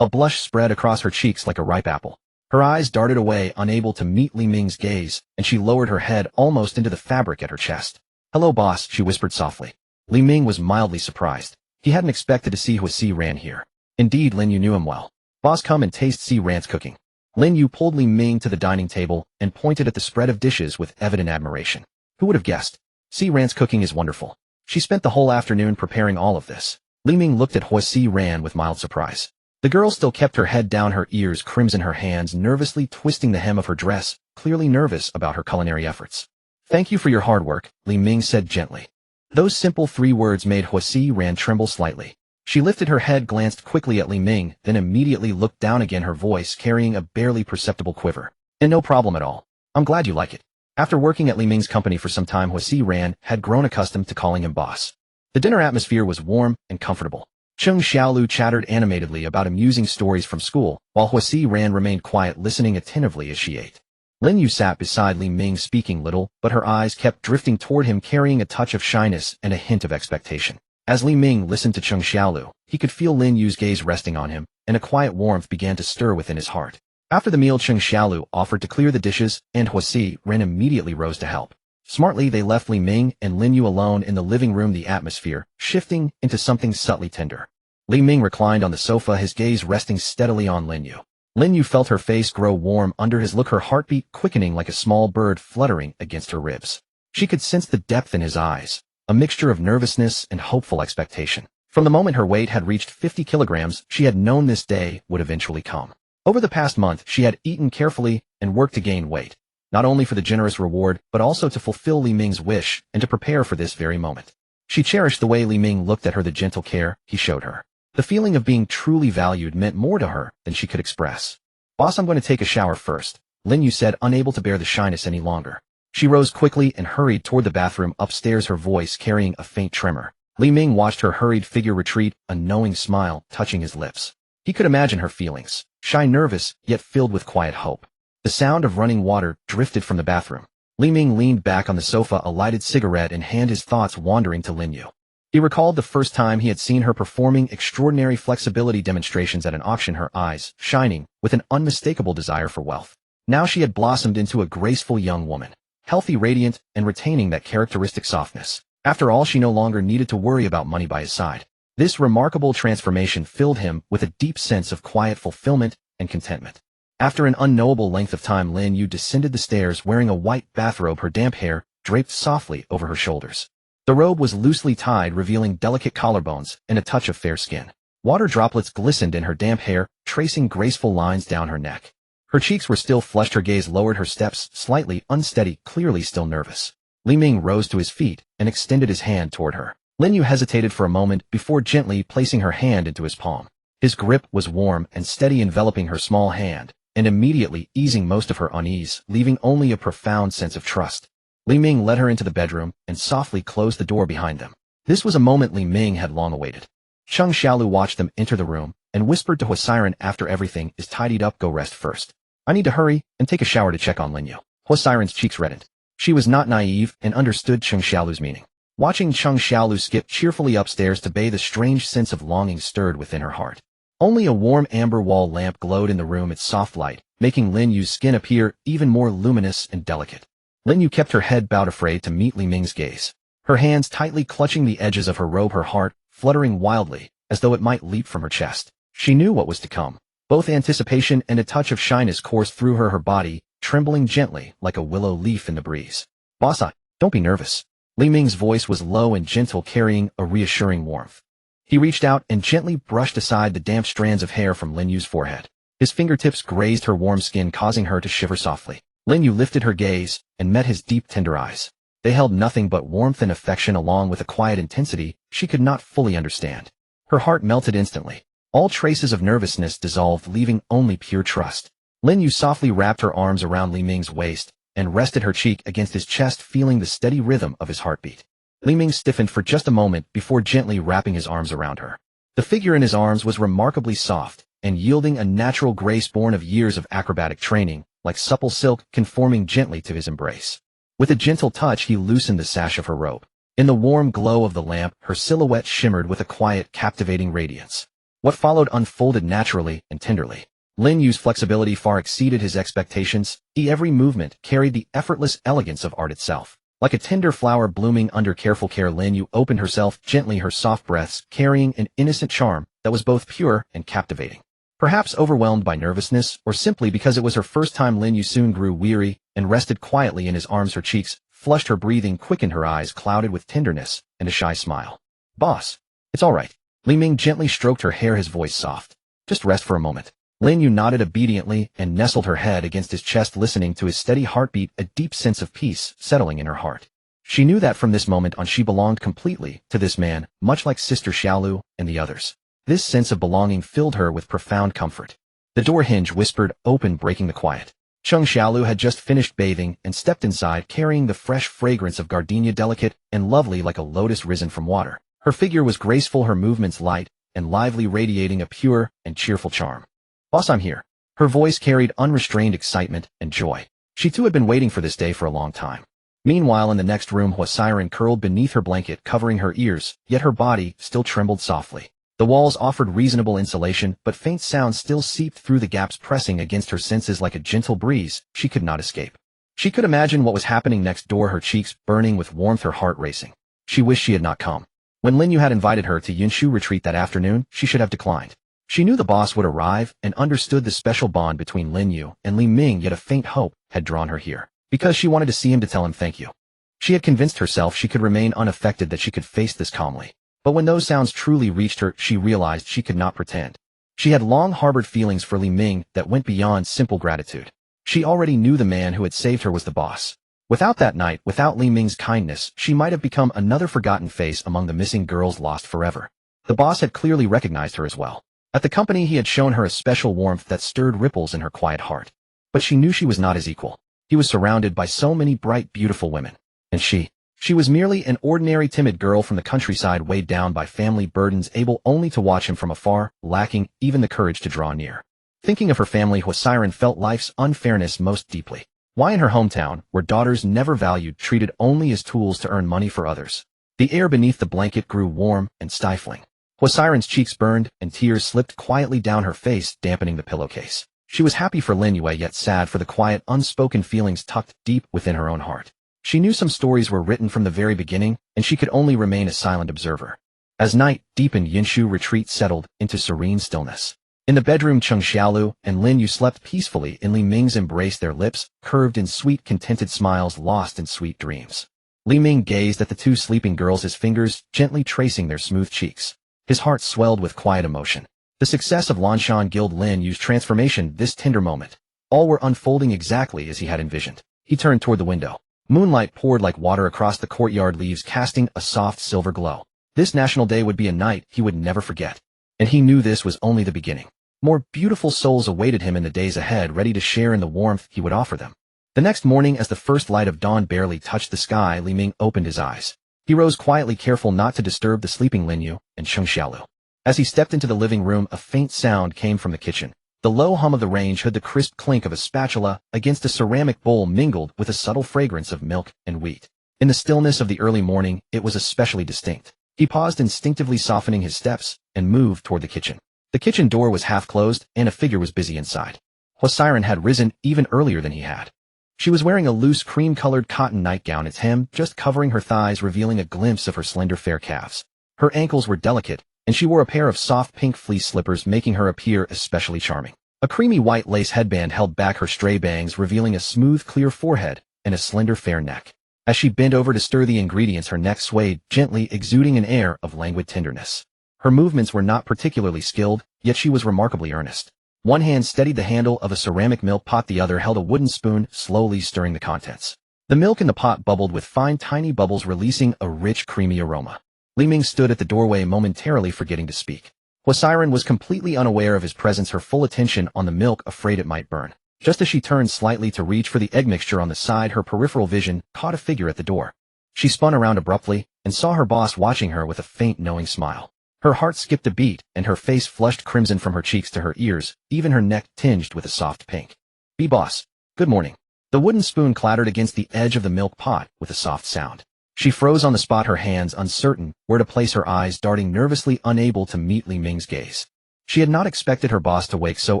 A blush spread across her cheeks like a ripe apple. Her eyes darted away, unable to meet Li Ming's gaze, and she lowered her head almost into the fabric at her chest. "Hello, boss," she whispered softly. Li Ming was mildly surprised. He hadn't expected to see Huasi Ran here. Indeed, Lin Yu knew him well. "Boss, come and taste Si Ran's cooking." Lin Yu pulled Li Ming to the dining table and pointed at the spread of dishes with evident admiration. Who would have guessed? Si Ran's cooking is wonderful. She spent the whole afternoon preparing all of this. Li Ming looked at Huasi Ran with mild surprise. The girl still kept her head down, her ears crimson, her hands nervously twisting the hem of her dress, clearly nervous about her culinary efforts. "Thank you for your hard work," Li Ming said gently. Those simple 3 words made Huasi Ran tremble slightly. She lifted her head, glanced quickly at Li Ming, then immediately looked down again, her voice carrying a barely perceptible quiver. "And no problem at all. I'm glad you like it." After working at Li Ming's company for some time, Huasi Ran had grown accustomed to calling him boss. The dinner atmosphere was warm and comfortable. Cheng Xiaolu chattered animatedly about amusing stories from school, while Huasi Ran remained quiet, listening attentively as she ate. Lin Yu sat beside Li Ming, speaking little, but her eyes kept drifting toward him, carrying a touch of shyness and a hint of expectation. As Li Ming listened to Cheng Xiaolu, he could feel Lin Yu's gaze resting on him, and a quiet warmth began to stir within his heart. After the meal, Cheng Xiaolu offered to clear the dishes, and Huasi Ran immediately rose to help. Smartly, they left Li Ming and Lin Yu alone in the living room, the atmosphere shifting into something subtly tender. Li Ming reclined on the sofa, his gaze resting steadily on Lin Yu. Lin Yu felt her face grow warm under his look, her heartbeat quickening like a small bird fluttering against her ribs. She could sense the depth in his eyes, a mixture of nervousness and hopeful expectation. From the moment her weight had reached 50 kilograms, she had known this day would eventually come. Over the past month, she had eaten carefully and worked to gain weight, not only for the generous reward, but also to fulfill Li Ming's wish and to prepare for this very moment. She cherished the way Li Ming looked at her, the gentle care he showed her. The feeling of being truly valued meant more to her than she could express. "Boss, I'm going to take a shower first," Lin Yu said, unable to bear the shyness any longer. She rose quickly and hurried toward the bathroom upstairs, her voice carrying a faint tremor. Li Ming watched her hurried figure retreat, a knowing smile touching his lips. He could imagine her feelings, shy, nervous, yet filled with quiet hope. The sound of running water drifted from the bathroom. Li Ming leaned back on the sofa, a lighted cigarette in hand, his thoughts wandering to Lin Yu. He recalled the first time he had seen her performing extraordinary flexibility demonstrations at an auction, her eyes shining with an unmistakable desire for wealth. Now she had blossomed into a graceful young woman, healthy, radiant, and retaining that characteristic softness. After all, she no longer needed to worry about money by his side. This remarkable transformation filled him with a deep sense of quiet fulfillment and contentment. After an unknowable length of time, Lin Yu descended the stairs wearing a white bathrobe, her damp hair draped softly over her shoulders. The robe was loosely tied, revealing delicate collarbones and a touch of fair skin. Water droplets glistened in her damp hair, tracing graceful lines down her neck. Her cheeks were still flushed, her gaze lowered, her steps slightly unsteady, clearly still nervous. Li Ming rose to his feet and extended his hand toward her. Lin Yu hesitated for a moment before gently placing her hand into his palm. His grip was warm and steady, enveloping her small hand, and immediately easing most of her unease, leaving only a profound sense of trust. Li Ming led her into the bedroom and softly closed the door behind them. This was a moment Li Ming had long awaited. Cheng Xiaolu watched them enter the room and whispered to Huasiren, "After everything is tidied up, go rest first. I need to hurry and take a shower to check on Lin Yu." Huasiren's cheeks reddened. She was not naive and understood Cheng Xiaolu's meaning. Watching Cheng Xiaolu skip cheerfully upstairs to bathe, a strange sense of longing stirred within her heart. Only a warm amber wall lamp glowed in the room, its soft light, making Lin Yu's skin appear even more luminous and delicate. Lin Yu kept her head bowed, afraid to meet Li Ming's gaze. Her hands tightly clutching the edges of her robe, her heart fluttering wildly, as though it might leap from her chest. She knew what was to come. Both anticipation and a touch of shyness coursed through her body, trembling gently like a willow leaf in the breeze. "Bossa, don't be nervous." Li Ming's voice was low and gentle, carrying a reassuring warmth. He reached out and gently brushed aside the damp strands of hair from Lin Yu's forehead. His fingertips grazed her warm skin, causing her to shiver softly. Lin Yu lifted her gaze and met his deep, tender eyes. They held nothing but warmth and affection, along with a quiet intensity she could not fully understand. Her heart melted instantly. All traces of nervousness dissolved, leaving only pure trust. Lin Yu softly wrapped her arms around Li Ming's waist and rested her cheek against his chest, feeling the steady rhythm of his heartbeat. Li Ming stiffened for just a moment before gently wrapping his arms around her. The figure in his arms was remarkably soft and yielding a natural grace born of years of acrobatic training, like supple silk, conforming gently to his embrace. With a gentle touch, he loosened the sash of her robe. In the warm glow of the lamp, her silhouette shimmered with a quiet, captivating radiance. What followed unfolded naturally and tenderly. Lin Yu's flexibility far exceeded his expectations. Every movement carried the effortless elegance of art itself. Like a tender flower blooming under careful care, Lin Yu opened herself gently, her soft breaths carrying an innocent charm that was both pure and captivating. Perhaps overwhelmed by nervousness, or simply because it was her first time, Lin Yu soon grew weary and rested quietly in his arms. Her cheeks flushed, her breathing quickened, her eyes clouded with tenderness and a shy smile. "Boss, it's all right." Li Ming gently stroked her hair, his voice soft. "Just rest for a moment." Lin Yu nodded obediently and nestled her head against his chest, listening to his steady heartbeat, a deep sense of peace settling in her heart. She knew that from this moment on she belonged completely to this man, much like Sister Xiaolu and the others. This sense of belonging filled her with profound comfort. The door hinge whispered open, breaking the quiet. Cheng Xiaolu had just finished bathing and stepped inside, carrying the fresh fragrance of gardenia, delicate and lovely like a lotus risen from water. Her figure was graceful, her movements light and lively, radiating a pure and cheerful charm. "Boss, I'm here." Her voice carried unrestrained excitement and joy. She too had been waiting for this day for a long time. Meanwhile, in the next room, Huasiren curled beneath her blanket, covering her ears, yet her body still trembled softly. The walls offered reasonable insulation, but faint sounds still seeped through the gaps, pressing against her senses like a gentle breeze she could not escape. She could imagine what was happening next door, her cheeks burning with warmth, her heart racing. She wished she had not come. When Lin Yu had invited her to Yunshu retreat that afternoon, she should have declined. She knew the boss would arrive and understood the special bond between Lin Yu and Li Ming, yet a faint hope had drawn her here, because she wanted to see him, to tell him thank you. She had convinced herself she could remain unaffected, that she could face this calmly. But when those sounds truly reached her, she realized she could not pretend. She had long harbored feelings for Li Ming that went beyond simple gratitude. She already knew the man who had saved her was the boss. Without that night, without Li Ming's kindness, she might have become another forgotten face among the missing girls, lost forever. The boss had clearly recognized her as well. At the company, he had shown her a special warmth that stirred ripples in her quiet heart. But she knew she was not his equal. He was surrounded by so many bright, beautiful women. And she was merely an ordinary, timid girl from the countryside, weighed down by family burdens, able only to watch him from afar, lacking even the courage to draw near. Thinking of her family, Huasiren felt life's unfairness most deeply. Why in her hometown were daughters never valued, treated only as tools to earn money for others? The air beneath the blanket grew warm and stifling. Huasiren's cheeks burned and tears slipped quietly down her face, dampening the pillowcase. She was happy for Lin Yue, yet sad for the quiet, unspoken feelings tucked deep within her own heart. She knew some stories were written from the very beginning, and she could only remain a silent observer. As night deepened, Yunshu retreat settled into serene stillness. In the bedroom, Cheng Xiaolu and Lin Yu slept peacefully in Li Ming's embrace, their lips curved in sweet, contented smiles, lost in sweet dreams. Li Ming gazed at the two sleeping girls, his fingers gently tracing their smooth cheeks. His heart swelled with quiet emotion. The success of Lanshan Guild, Lin Yu's transformation, this tender moment, all were unfolding exactly as he had envisioned. He turned toward the window. Moonlight poured like water across the courtyard, leaves casting a soft silver glow. This National Day would be a night he would never forget. And he knew this was only the beginning. More beautiful souls awaited him in the days ahead, ready to share in the warmth he would offer them. The next morning, as the first light of dawn barely touched the sky, Li Ming opened his eyes. He rose quietly, careful not to disturb the sleeping Lin Yu and Cheng Xiaolu. As he stepped into the living room, a faint sound came from the kitchen. The low hum of the range heard the crisp clink of a spatula against a ceramic bowl mingled with a subtle fragrance of milk and wheat. In the stillness of the early morning, it was especially distinct. He paused, instinctively softening his steps, and moved toward the kitchen. The kitchen door was half closed, and a figure was busy inside. Huasiren had risen even earlier than he had. She was wearing a loose cream-colored cotton nightgown, its hem just covering her thighs, revealing a glimpse of her slender fair calves. Her ankles were delicate, and she wore a pair of soft pink fleece slippers, making her appear especially charming. A creamy white lace headband held back her stray bangs, revealing a smooth, clear forehead and a slender, fair neck. As she bent over to stir the ingredients, her neck swayed gently, exuding an air of languid tenderness. Her movements were not particularly skilled, yet she was remarkably earnest. One hand steadied the handle of a ceramic milk pot, the other held a wooden spoon, slowly stirring the contents. The milk in the pot bubbled with fine, tiny bubbles, releasing a rich, creamy aroma. Li Ming stood at the doorway, momentarily forgetting to speak. Huasiren was completely unaware of his presence, her full attention on the milk, afraid it might burn. Just as she turned slightly to reach for the egg mixture on the side, her peripheral vision caught a figure at the door. She spun around abruptly and saw her boss watching her with a faint, knowing smile. Her heart skipped a beat, and her face flushed crimson from her cheeks to her ears, even her neck tinged with a soft pink. "Boss, good morning." The wooden spoon clattered against the edge of the milk pot with a soft sound. She froze on the spot, her hands uncertain where to place, her eyes darting nervously, unable to meet Li Ming's gaze. She had not expected her boss to wake so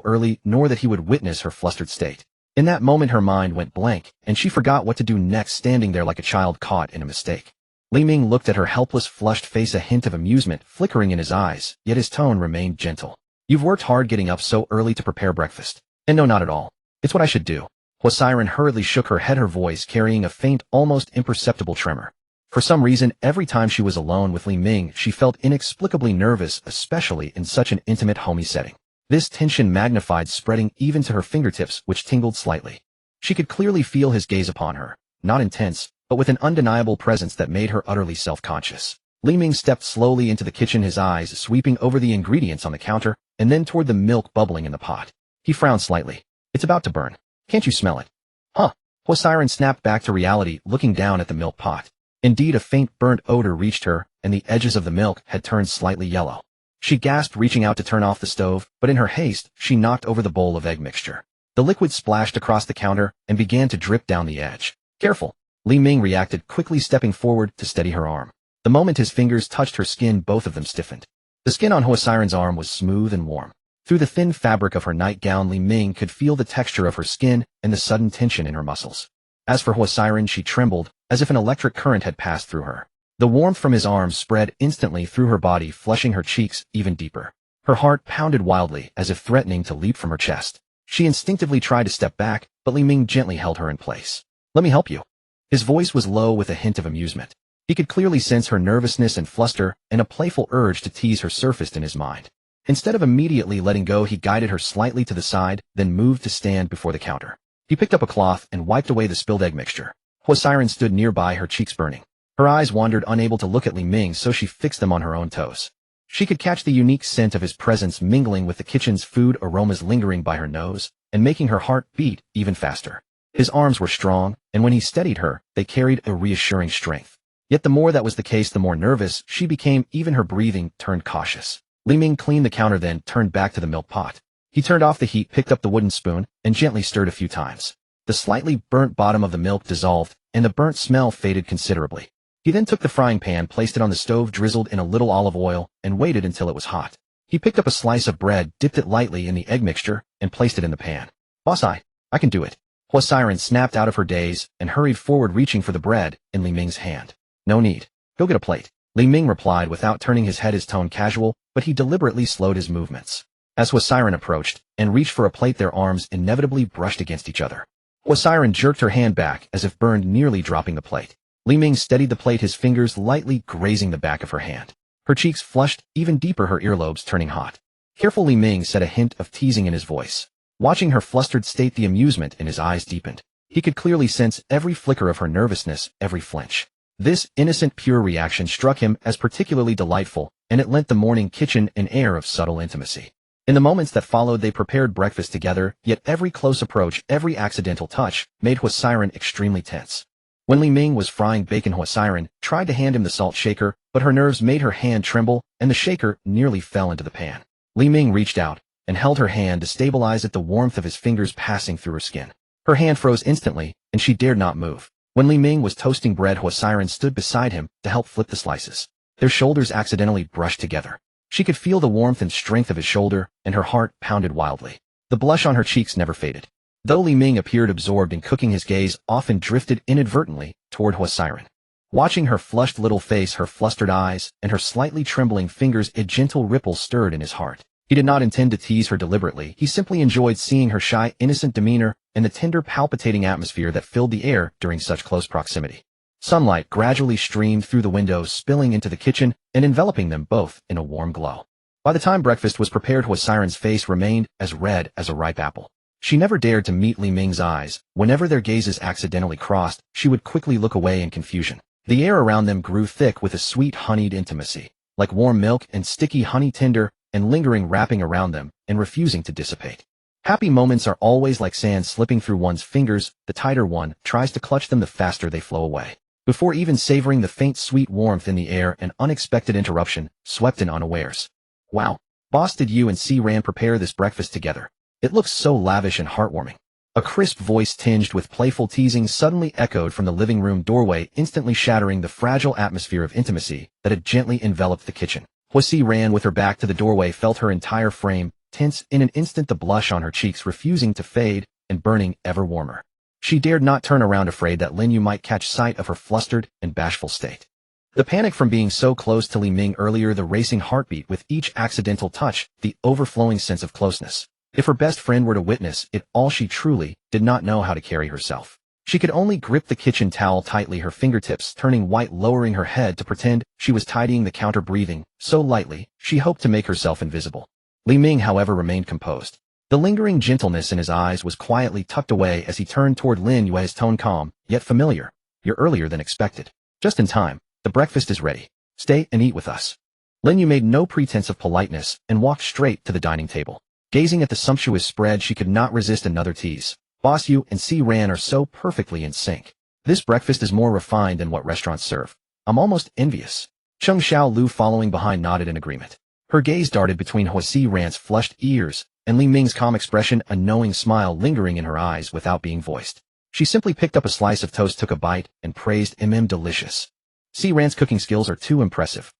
early, nor that he would witness her flustered state. In that moment, her mind went blank, and she forgot what to do next, standing there like a child caught in a mistake. Li Ming looked at her helpless, flushed face, a hint of amusement flickering in his eyes, yet his tone remained gentle. "You've worked hard getting up so early to prepare breakfast." "And no, not at all. It's what I should do." Huasiren hurriedly shook her head, her voice carrying a faint, almost imperceptible tremor. For some reason, every time she was alone with Li Ming, she felt inexplicably nervous, especially in such an intimate, homey setting. This tension magnified, spreading even to her fingertips, which tingled slightly. She could clearly feel his gaze upon her, not intense, but with an undeniable presence that made her utterly self-conscious. Li Ming stepped slowly into the kitchen, his eyes sweeping over the ingredients on the counter, and then toward the milk bubbling in the pot. He frowned slightly. "It's about to burn. Can't you smell it?" "Huh." Huasiren snapped back to reality, looking down at the milk pot. Indeed, a faint burnt odor reached her, and the edges of the milk had turned slightly yellow. She gasped, reaching out to turn off the stove, but in her haste, she knocked over the bowl of egg mixture. The liquid splashed across the counter and began to drip down the edge. "Careful." Li Ming reacted, quickly stepping forward to steady her arm. The moment his fingers touched her skin, both of them stiffened. The skin on Huasiren's arm was smooth and warm. Through the thin fabric of her nightgown, Li Ming could feel the texture of her skin and the sudden tension in her muscles. As for Huasiren, she trembled, as if an electric current had passed through her. The warmth from his arms spread instantly through her body, flushing her cheeks even deeper. Her heart pounded wildly, as if threatening to leap from her chest. She instinctively tried to step back, but Li Ming gently held her in place. "Let me help you." His voice was low with a hint of amusement. He could clearly sense her nervousness and fluster, and a playful urge to tease her surfaced in his mind. Instead of immediately letting go, he guided her slightly to the side, then moved to stand before the counter. He picked up a cloth and wiped away the spilled egg mixture. Huasiren stood nearby, her cheeks burning. Her eyes wandered, unable to look at Li Ming, so she fixed them on her own toes. She could catch the unique scent of his presence mingling with the kitchen's food aromas, lingering by her nose and making her heart beat even faster. His arms were strong, and when he steadied her, they carried a reassuring strength. Yet the more that was the case, the more nervous she became, even her breathing turned cautious. Li Ming cleaned the counter, then turned back to the milk pot. He turned off the heat, picked up the wooden spoon, and gently stirred a few times. The slightly burnt bottom of the milk dissolved, and the burnt smell faded considerably. He then took the frying pan, placed it on the stove, drizzled in a little olive oil, and waited until it was hot. He picked up a slice of bread, dipped it lightly in the egg mixture, and placed it in the pan. "Boss, I can do it." Huasiren snapped out of her daze and hurried forward, reaching for the bread in Li Ming's hand. "No need. Go get a plate," Li Ming replied without turning his head, his tone casual, but he deliberately slowed his movements. As Huasiren approached and reached for a plate, their arms inevitably brushed against each other. Huasiren jerked her hand back as if burned, nearly dropping the plate. Li Ming steadied the plate, his fingers lightly grazing the back of her hand. Her cheeks flushed even deeper, her earlobes turning hot. "Careful," Li Ming said, a hint of teasing in his voice. Watching her flustered state, the amusement in his eyes deepened. He could clearly sense every flicker of her nervousness, every flinch. This innocent, pure reaction struck him as particularly delightful, and it lent the morning kitchen an air of subtle intimacy. In the moments that followed, they prepared breakfast together, yet every close approach, every accidental touch, made Huasiren extremely tense. When Li Ming was frying bacon, Huasiren tried to hand him the salt shaker, but her nerves made her hand tremble, and the shaker nearly fell into the pan. Li Ming reached out and held her hand to stabilize it, the warmth of his fingers passing through her skin. Her hand froze instantly, and she dared not move. When Li Ming was toasting bread, Huasiren stood beside him to help flip the slices. Their shoulders accidentally brushed together. She could feel the warmth and strength of his shoulder, and her heart pounded wildly. The blush on her cheeks never faded. Though Li Ming appeared absorbed in cooking, his gaze often drifted inadvertently toward Huasiren. Watching her flushed little face, her flustered eyes, and her slightly trembling fingers, a gentle ripple stirred in his heart. He did not intend to tease her deliberately. He simply enjoyed seeing her shy, innocent demeanor and the tender, palpitating atmosphere that filled the air during such close proximity. Sunlight gradually streamed through the windows, spilling into the kitchen and enveloping them both in a warm glow. By the time breakfast was prepared, Huasiren's face remained as red as a ripe apple. She never dared to meet Li Ming's eyes. Whenever their gazes accidentally crossed, she would quickly look away in confusion. The air around them grew thick with a sweet, honeyed intimacy, like warm milk and sticky honey, tender and lingering, wrapping around them and refusing to dissipate. Happy moments are always like sand slipping through one's fingers. The tighter one tries to clutch them, the faster they flow away. Before even savoring the faint, sweet warmth in the air, an unexpected interruption swept in unawares. Wow, boss, did you and C. Rand prepare this breakfast together? It looks so lavish and heartwarming. A crisp voice tinged with playful teasing suddenly echoed from the living room doorway, instantly shattering the fragile atmosphere of intimacy that had gently enveloped the kitchen. Huasiren, with her back to the doorway, felt her entire frame tense in an instant, the blush on her cheeks refusing to fade and burning ever warmer. She dared not turn around, afraid that Lin Yu might catch sight of her flustered and bashful state. The panic from being so close to Li Ming earlier, the racing heartbeat with each accidental touch, the overflowing sense of closeness. If her best friend were to witness it all, she truly did not know how to carry herself. She could only grip the kitchen towel tightly, her fingertips turning white, lowering her head to pretend she was tidying the counter, breathing so lightly she hoped to make herself invisible. Li Ming, however, remained composed. The lingering gentleness in his eyes was quietly tucked away as he turned toward Lin Yu, his tone calm, yet familiar. You're earlier than expected. Just in time. The breakfast is ready. Stay and eat with us. Lin Yu made no pretense of politeness and walked straight to the dining table. Gazing at the sumptuous spread, she could not resist another tease. Boss, you and C. Ran are so perfectly in sync. This breakfast is more refined than what restaurants serve. I'm almost envious. Cheng Xiaolu, following behind, nodded in agreement. Her gaze darted between Huasiren's flushed ears and Li Ming's calm expression, a knowing smile lingering in her eyes without being voiced. She simply picked up a slice of toast, took a bite, and praised delicious. C. Ran's cooking skills are too impressive.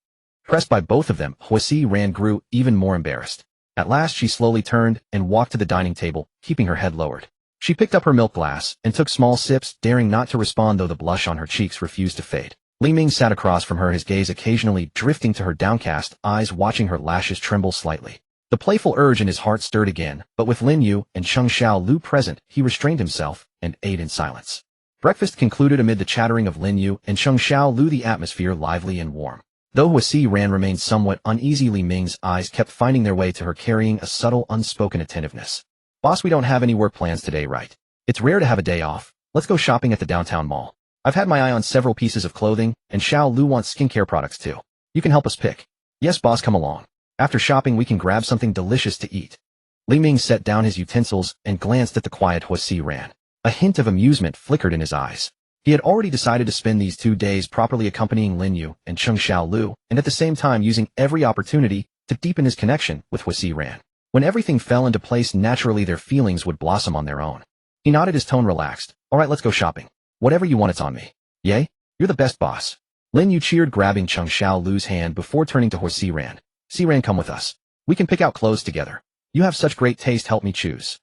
Pressed by both of them, Huasiren grew even more embarrassed. At last she slowly turned and walked to the dining table, keeping her head lowered. She picked up her milk glass and took small sips, daring not to respond, though the blush on her cheeks refused to fade. Li Ming sat across from her, his gaze occasionally drifting to her downcast eyes, watching her lashes tremble slightly. The playful urge in his heart stirred again, but with Lin Yu and Cheng Xiaolu present, he restrained himself and ate in silence. Breakfast concluded amid the chattering of Lin Yu and Cheng Xiaolu, the atmosphere lively and warm. Though Huasiren remained somewhat uneasy, Li Ming's eyes kept finding their way to her, carrying a subtle, unspoken attentiveness. Boss, we don't have any work plans today, right? It's rare to have a day off. Let's go shopping at the downtown mall. I've had my eye on several pieces of clothing, and Xiaolu wants skincare products too. You can help us pick. Yes, boss, come along. After shopping, we can grab something delicious to eat. Li Ming set down his utensils and glanced at the quiet Huasiren. A hint of amusement flickered in his eyes. He had already decided to spend these 2 days properly accompanying Lin Yu and Cheng Xiaolu, and at the same time using every opportunity to deepen his connection with Huasiren. When everything fell into place naturally, their feelings would blossom on their own. He nodded, his tone relaxed. All right, let's go shopping. Whatever you want, it's on me. Yay? You're the best, boss. Lin Yu cheered, grabbing Cheng Xiaolu's hand before turning to Huasiren. Siren, come with us. We can pick out clothes together. You have such great taste, help me choose.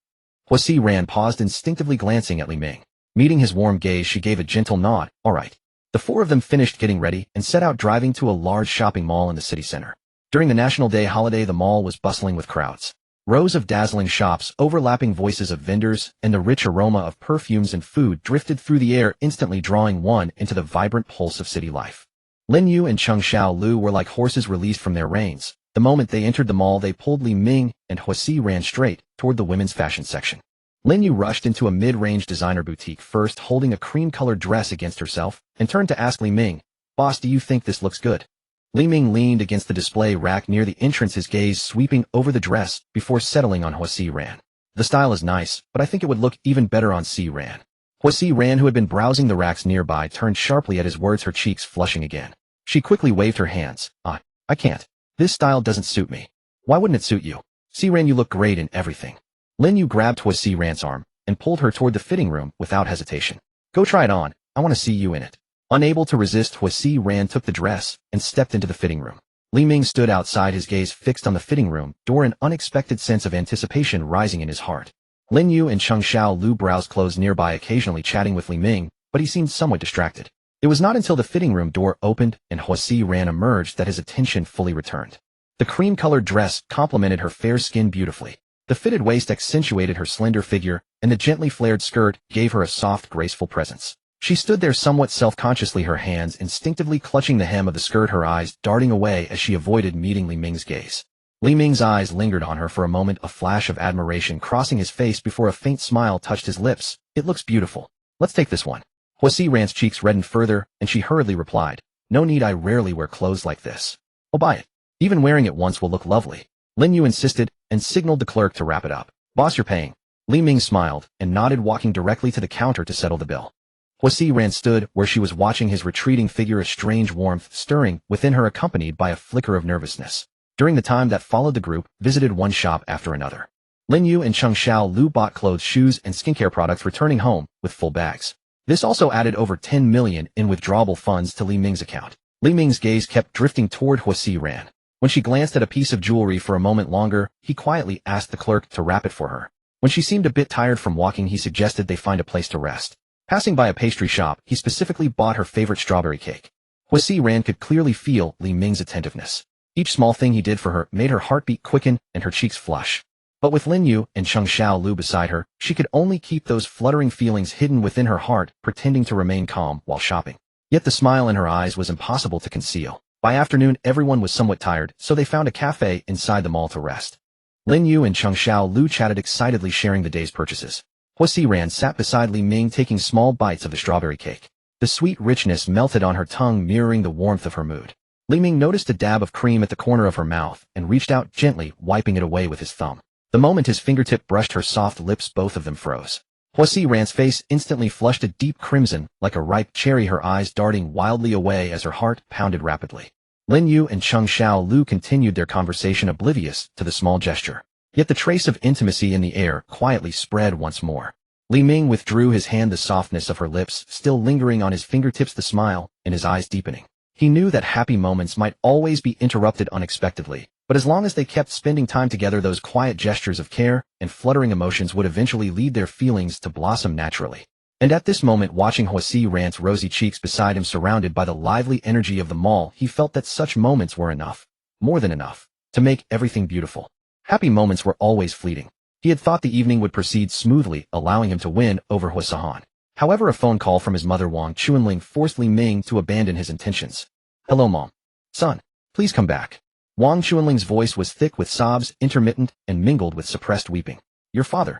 Huasiren paused, instinctively glancing at Li Ming. Meeting his warm gaze, she gave a gentle nod. All right. The four of them finished getting ready and set out, driving to a large shopping mall in the city center. During the National Day holiday, the mall was bustling with crowds. Rows of dazzling shops, overlapping voices of vendors, and the rich aroma of perfumes and food drifted through the air, instantly drawing one into the vibrant pulse of city life. Lin Yu and Cheng Xiaolu were like horses released from their reins. The moment they entered the mall, they pulled Li Ming and Huasiren straight toward the women's fashion section. Lin Yu rushed into a mid-range designer boutique first, holding a cream-colored dress against herself, and turned to ask Li Ming, "Boss, do you think this looks good?" Li Ming leaned against the display rack near the entrance, his gaze sweeping over the dress before settling on Hua Si-ran. "The style is nice, but I think it would look even better on Si-ran." Hua Si-ran, who had been browsing the racks nearby, turned sharply at his words, her cheeks flushing again. She quickly waved her hands. I can't. This style doesn't suit me." "Why wouldn't it suit you? Si-ran, you look great in everything." Lin Yu grabbed Hua Si-ran's arm and pulled her toward the fitting room without hesitation. "Go try it on. I want to see you in it." Unable to resist, Hua Si-ran took the dress and stepped into the fitting room. Li Ming stood outside, his gaze fixed on the fitting room door, an unexpected sense of anticipation rising in his heart. Lin Yu and Cheng Xiaolu browsed clothes nearby, occasionally chatting with Li Ming, but he seemed somewhat distracted. It was not until the fitting room door opened and Hua Si-ran emerged that his attention fully returned. The cream-colored dress complemented her fair skin beautifully. The fitted waist accentuated her slender figure, and the gently flared skirt gave her a soft, graceful presence. She stood there somewhat self-consciously, her hands instinctively clutching the hem of the skirt, her eyes darting away as she avoided meeting Li Ming's gaze. Li Ming's eyes lingered on her for a moment, a flash of admiration crossing his face before a faint smile touched his lips. "It looks beautiful. Let's take this one." Hua Si-ran's cheeks reddened further, and she hurriedly replied, "No need, I rarely wear clothes like this." "I'll buy it. Even wearing it once will look lovely." Lin Yu insisted and signaled the clerk to wrap it up. "Boss, you're paying." Li Ming smiled and nodded, walking directly to the counter to settle the bill. Hua Si-ran stood where she was, watching his retreating figure, a strange warmth stirring within her, accompanied by a flicker of nervousness. During the time that followed, the group visited one shop after another. Lin Yu and Cheng Xiaolu bought clothes, shoes, and skincare products, returning home with full bags. This also added over 10 million in withdrawable funds to Li Ming's account. Li Ming's gaze kept drifting toward Hua Si-ran. When she glanced at a piece of jewelry for a moment longer, he quietly asked the clerk to wrap it for her. When she seemed a bit tired from walking, he suggested they find a place to rest. Passing by a pastry shop, he specifically bought her favorite strawberry cake. Hua Si-ran could clearly feel Li Ming's attentiveness. Each small thing he did for her made her heartbeat quicken and her cheeks flush. But with Lin Yu and Cheng Xiaolu beside her, she could only keep those fluttering feelings hidden within her heart, pretending to remain calm while shopping. Yet the smile in her eyes was impossible to conceal. By afternoon, everyone was somewhat tired, so they found a cafe inside the mall to rest. Lin Yu and Cheng Xiaolu chatted excitedly, sharing the day's purchases. Hua Si-ran sat beside Li Ming, taking small bites of the strawberry cake. The sweet richness melted on her tongue, mirroring the warmth of her mood. Li Ming noticed a dab of cream at the corner of her mouth and reached out gently, wiping it away with his thumb. The moment his fingertip brushed her soft lips, both of them froze. Hua Si-ran's face instantly flushed a deep crimson, like a ripe cherry, her eyes darting wildly away as her heart pounded rapidly. Lin Yu and Cheng Xiaolu continued their conversation, oblivious to the small gesture. Yet the trace of intimacy in the air quietly spread once more. Li Ming withdrew his hand, the softness of her lips still lingering on his fingertips, the smile in his eyes deepening. He knew that happy moments might always be interrupted unexpectedly, but as long as they kept spending time together, those quiet gestures of care and fluttering emotions would eventually lead their feelings to blossom naturally. And at this moment, watching Hua Si-ran's rosy cheeks beside him, surrounded by the lively energy of the mall, he felt that such moments were enough, more than enough, to make everything beautiful. Happy moments were always fleeting. He had thought the evening would proceed smoothly, allowing him to win over Hua Si-han. However, a phone call from his mother Wang Chuanling forced Li Ming to abandon his intentions. "Hello, Mom. Son, please come back." Wang Chuanling's voice was thick with sobs, intermittent and mingled with suppressed weeping. Your father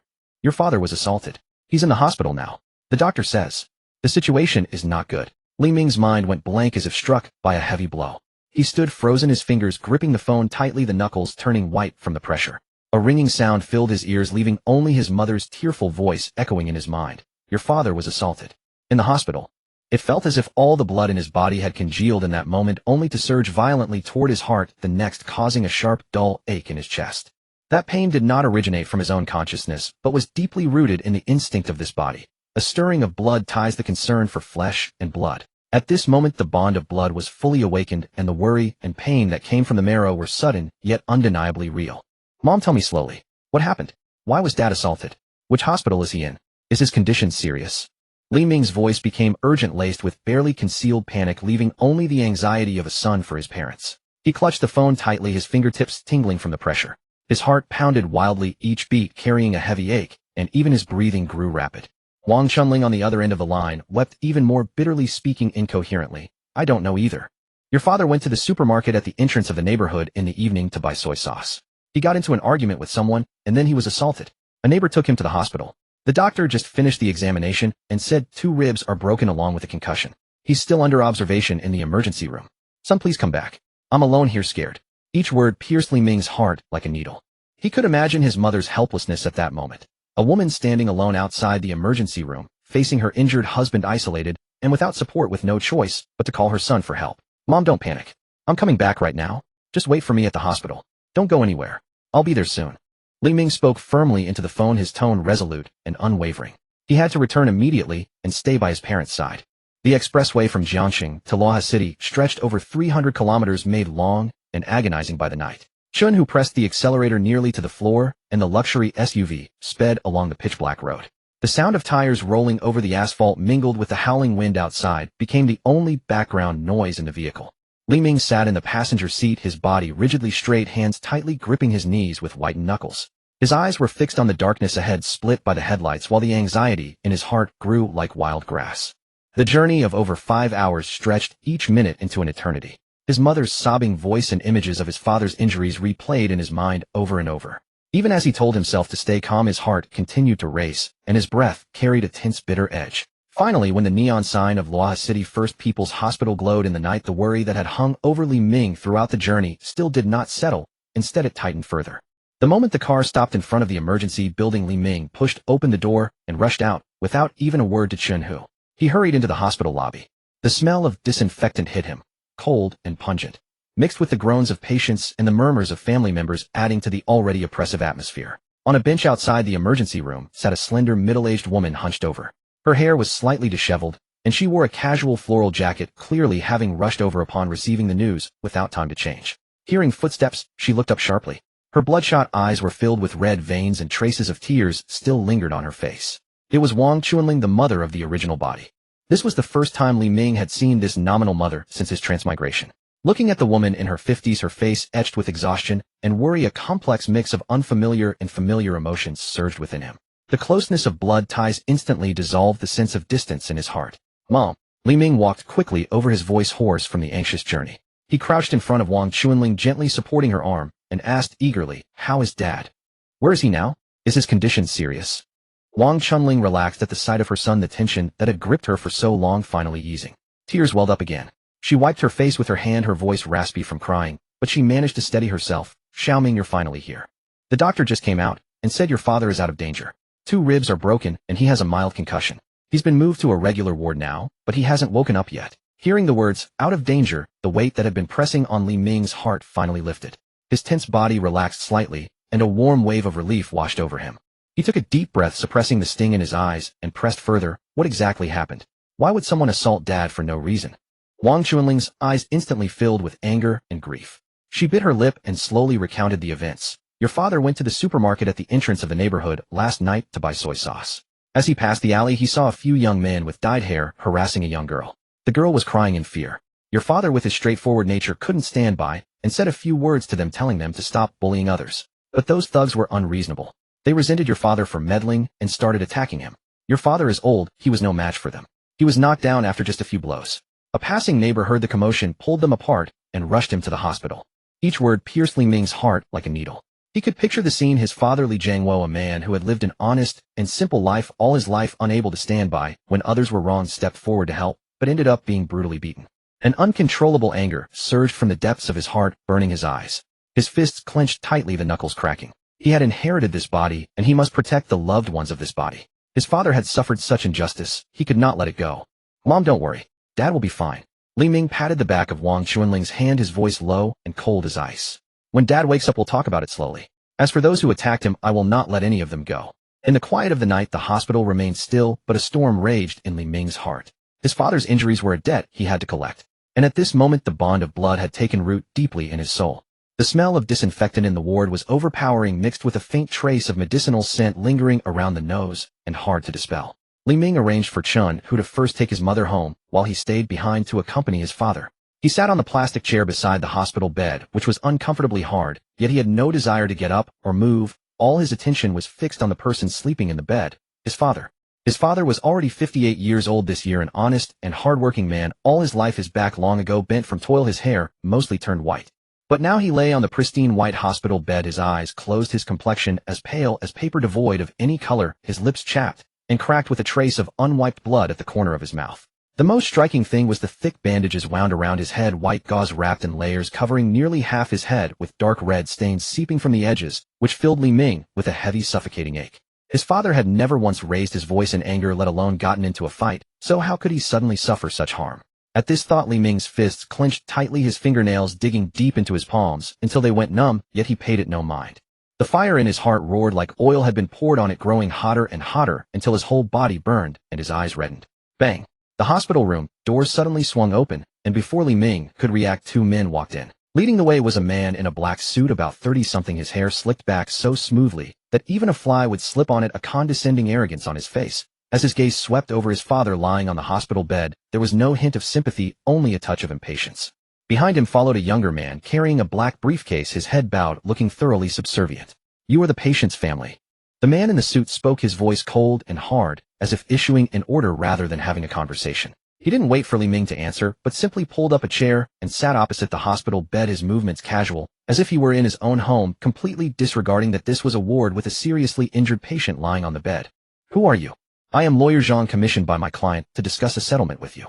was assaulted. He's in the hospital now. The doctor says the situation is not good." Li Ming's mind went blank as if struck by a heavy blow. He stood frozen, his fingers gripping the phone tightly, the knuckles turning white from the pressure. A ringing sound filled his ears, leaving only his mother's tearful voice echoing in his mind. Your father was assaulted. In the hospital. It felt as if all the blood in his body had congealed in that moment, only to surge violently toward his heart, the next causing a sharp, dull ache in his chest. That pain did not originate from his own consciousness, but was deeply rooted in the instinct of this body. A stirring of blood ties the concern for flesh and blood. At this moment the bond of blood was fully awakened, and the worry and pain that came from the marrow were sudden, yet undeniably real. Mom, tell me slowly. What happened? Why was Dad assaulted? Which hospital is he in? Is his condition serious? Li Ming's voice became urgent, laced with barely concealed panic, leaving only the anxiety of a son for his parents. He clutched the phone tightly, his fingertips tingling from the pressure. His heart pounded wildly, each beat carrying a heavy ache, and even his breathing grew rapid. Wang Chunling on the other end of the line wept even more bitterly, speaking incoherently. I don't know either. Your father went to the supermarket at the entrance of the neighborhood in the evening to buy soy sauce. He got into an argument with someone, and then he was assaulted. A neighbor took him to the hospital. The doctor just finished the examination and said 2 ribs are broken along with a concussion. He's still under observation in the emergency room. Son, please come back. I'm alone here scared. Each word pierced Li Ming's heart like a needle. He could imagine his mother's helplessness at that moment. A woman standing alone outside the emergency room, facing her injured husband isolated, and without support with no choice but to call her son for help. Mom, don't panic. I'm coming back right now. Just wait for me at the hospital. Don't go anywhere. I'll be there soon. Li Ming spoke firmly into the phone, his tone resolute and unwavering. He had to return immediately and stay by his parents' side. The expressway from Jiangxing to Luohe City stretched over 300 kilometers, made long and agonizing by the night. Chun Hu pressed the accelerator nearly to the floor, and the luxury SUV sped along the pitch-black road. The sound of tires rolling over the asphalt mingled with the howling wind outside became the only background noise in the vehicle. Li Ming sat in the passenger seat, his body rigidly straight, hands tightly gripping his knees with whitened knuckles. His eyes were fixed on the darkness ahead, split by the headlights, while the anxiety in his heart grew like wild grass. The journey of over 5 hours stretched each minute into an eternity. His mother's sobbing voice and images of his father's injuries replayed in his mind over and over. Even as he told himself to stay calm, his heart continued to race, and his breath carried a tense, bitter edge. Finally, when the neon sign of Luohe City First People's Hospital glowed in the night, the worry that had hung over Li Ming throughout the journey still did not settle. Instead, it tightened further. The moment the car stopped in front of the emergency building, Li Ming pushed open the door and rushed out, without even a word to Chun Hu. He hurried into the hospital lobby. The smell of disinfectant hit him, cold and pungent, mixed with the groans of patients and the murmurs of family members, adding to the already oppressive atmosphere. On a bench outside the emergency room sat a slender, middle-aged woman hunched over. Her hair was slightly disheveled, and she wore a casual floral jacket, clearly having rushed over upon receiving the news without time to change. Hearing footsteps, she looked up sharply. Her bloodshot eyes were filled with red veins, and traces of tears still lingered on her face. It was Wang Chunling, the mother of the original body. This was the first time Li Ming had seen this nominal mother since his transmigration. Looking at the woman in her 50s, her face etched with exhaustion and worry, a complex mix of unfamiliar and familiar emotions surged within him. The closeness of blood ties instantly dissolved the sense of distance in his heart. Mom. Li Ming walked quickly over, his voice hoarse from the anxious journey. He crouched in front of Wang Chunling, gently supporting her arm, and asked eagerly, "How is Dad? Where is he now? Is his condition serious?" Wang Chunling relaxed at the sight of her son, the tension that had gripped her for so long finally easing. Tears welled up again. She wiped her face with her hand, her voice raspy from crying, but she managed to steady herself. "Xiaoming, you're finally here. The doctor just came out and said your father is out of danger. 2 ribs are broken and he has a mild concussion. He's been moved to a regular ward now, but he hasn't woken up yet." Hearing the words, "out of danger," the weight that had been pressing on Li Ming's heart finally lifted. His tense body relaxed slightly, and a warm wave of relief washed over him. He took a deep breath, suppressing the sting in his eyes, and pressed further. What exactly happened? Why would someone assault Dad for no reason? Wang Chunling's eyes instantly filled with anger and grief. She bit her lip and slowly recounted the events. "Your father went to the supermarket at the entrance of the neighborhood last night to buy soy sauce. As he passed the alley, he saw a few young men with dyed hair harassing a young girl. The girl was crying in fear. Your father, with his straightforward nature, couldn't stand by and said a few words to them, telling them to stop bullying others. But those thugs were unreasonable. They resented your father for meddling and started attacking him. Your father is old, he was no match for them. He was knocked down after just a few blows. A passing neighbor heard the commotion, pulled them apart, and rushed him to the hospital." Each word pierced Li Ming's heart like a needle. He could picture the scene: his father Li Jiangwo, a man who had lived an honest and simple life all his life, unable to stand by when others were wrong, stepped forward to help, but ended up being brutally beaten. An uncontrollable anger surged from the depths of his heart, burning his eyes. His fists clenched tightly, the knuckles cracking. He had inherited this body, and he must protect the loved ones of this body. His father had suffered such injustice, he could not let it go. "Mom, don't worry. Dad will be fine." Li Ming patted the back of Wang Chunling's hand, his voice low and cold as ice. "When Dad wakes up, we'll talk about it slowly. As for those who attacked him, I will not let any of them go." In the quiet of the night, the hospital remained still, but a storm raged in Li Ming's heart. His father's injuries were a debt he had to collect. And at this moment, the bond of blood had taken root deeply in his soul. The smell of disinfectant in the ward was overpowering, mixed with a faint trace of medicinal scent lingering around the nose and hard to dispel. Li Ming arranged for Chun Hu to first take his mother home, while he stayed behind to accompany his father. He sat on the plastic chair beside the hospital bed, which was uncomfortably hard, yet he had no desire to get up or move. All his attention was fixed on the person sleeping in the bed, his father. His father was already 58 years old this year, an honest and hardworking man. All his life, his back long ago bent from toil, his hair mostly turned white. But now he lay on the pristine white hospital bed, his eyes closed, his complexion as pale as paper, devoid of any color, his lips chapped and cracked with a trace of unwiped blood at the corner of his mouth. The most striking thing was the thick bandages wound around his head, white gauze wrapped in layers covering nearly half his head, with dark red stains seeping from the edges, which filled Li Ming with a heavy, suffocating ache. His father had never once raised his voice in anger, let alone gotten into a fight, so how could he suddenly suffer such harm? At this thought, Li Ming's fists clenched tightly, his fingernails digging deep into his palms until they went numb, yet he paid it no mind. The fire in his heart roared like oil had been poured on it, growing hotter and hotter until his whole body burned and his eyes reddened. Bang! The hospital room doors suddenly swung open, and before Li Ming could react, two men walked in. Leading the way was a man in a black suit, about 30-something, his hair slicked back so smoothly that even a fly would slip on it, a condescending arrogance on his face. As his gaze swept over his father lying on the hospital bed, there was no hint of sympathy, only a touch of impatience. Behind him followed a younger man carrying a black briefcase, his head bowed, looking thoroughly subservient. "You are the patient's family." The man in the suit spoke, his voice cold and hard, as if issuing an order rather than having a conversation. He didn't wait for Li Ming to answer, but simply pulled up a chair and sat opposite the hospital bed, his movements casual, as if he were in his own home, completely disregarding that this was a ward with a seriously injured patient lying on the bed. "Who are you?" "I am Lawyer Zhang, commissioned by my client to discuss a settlement with you."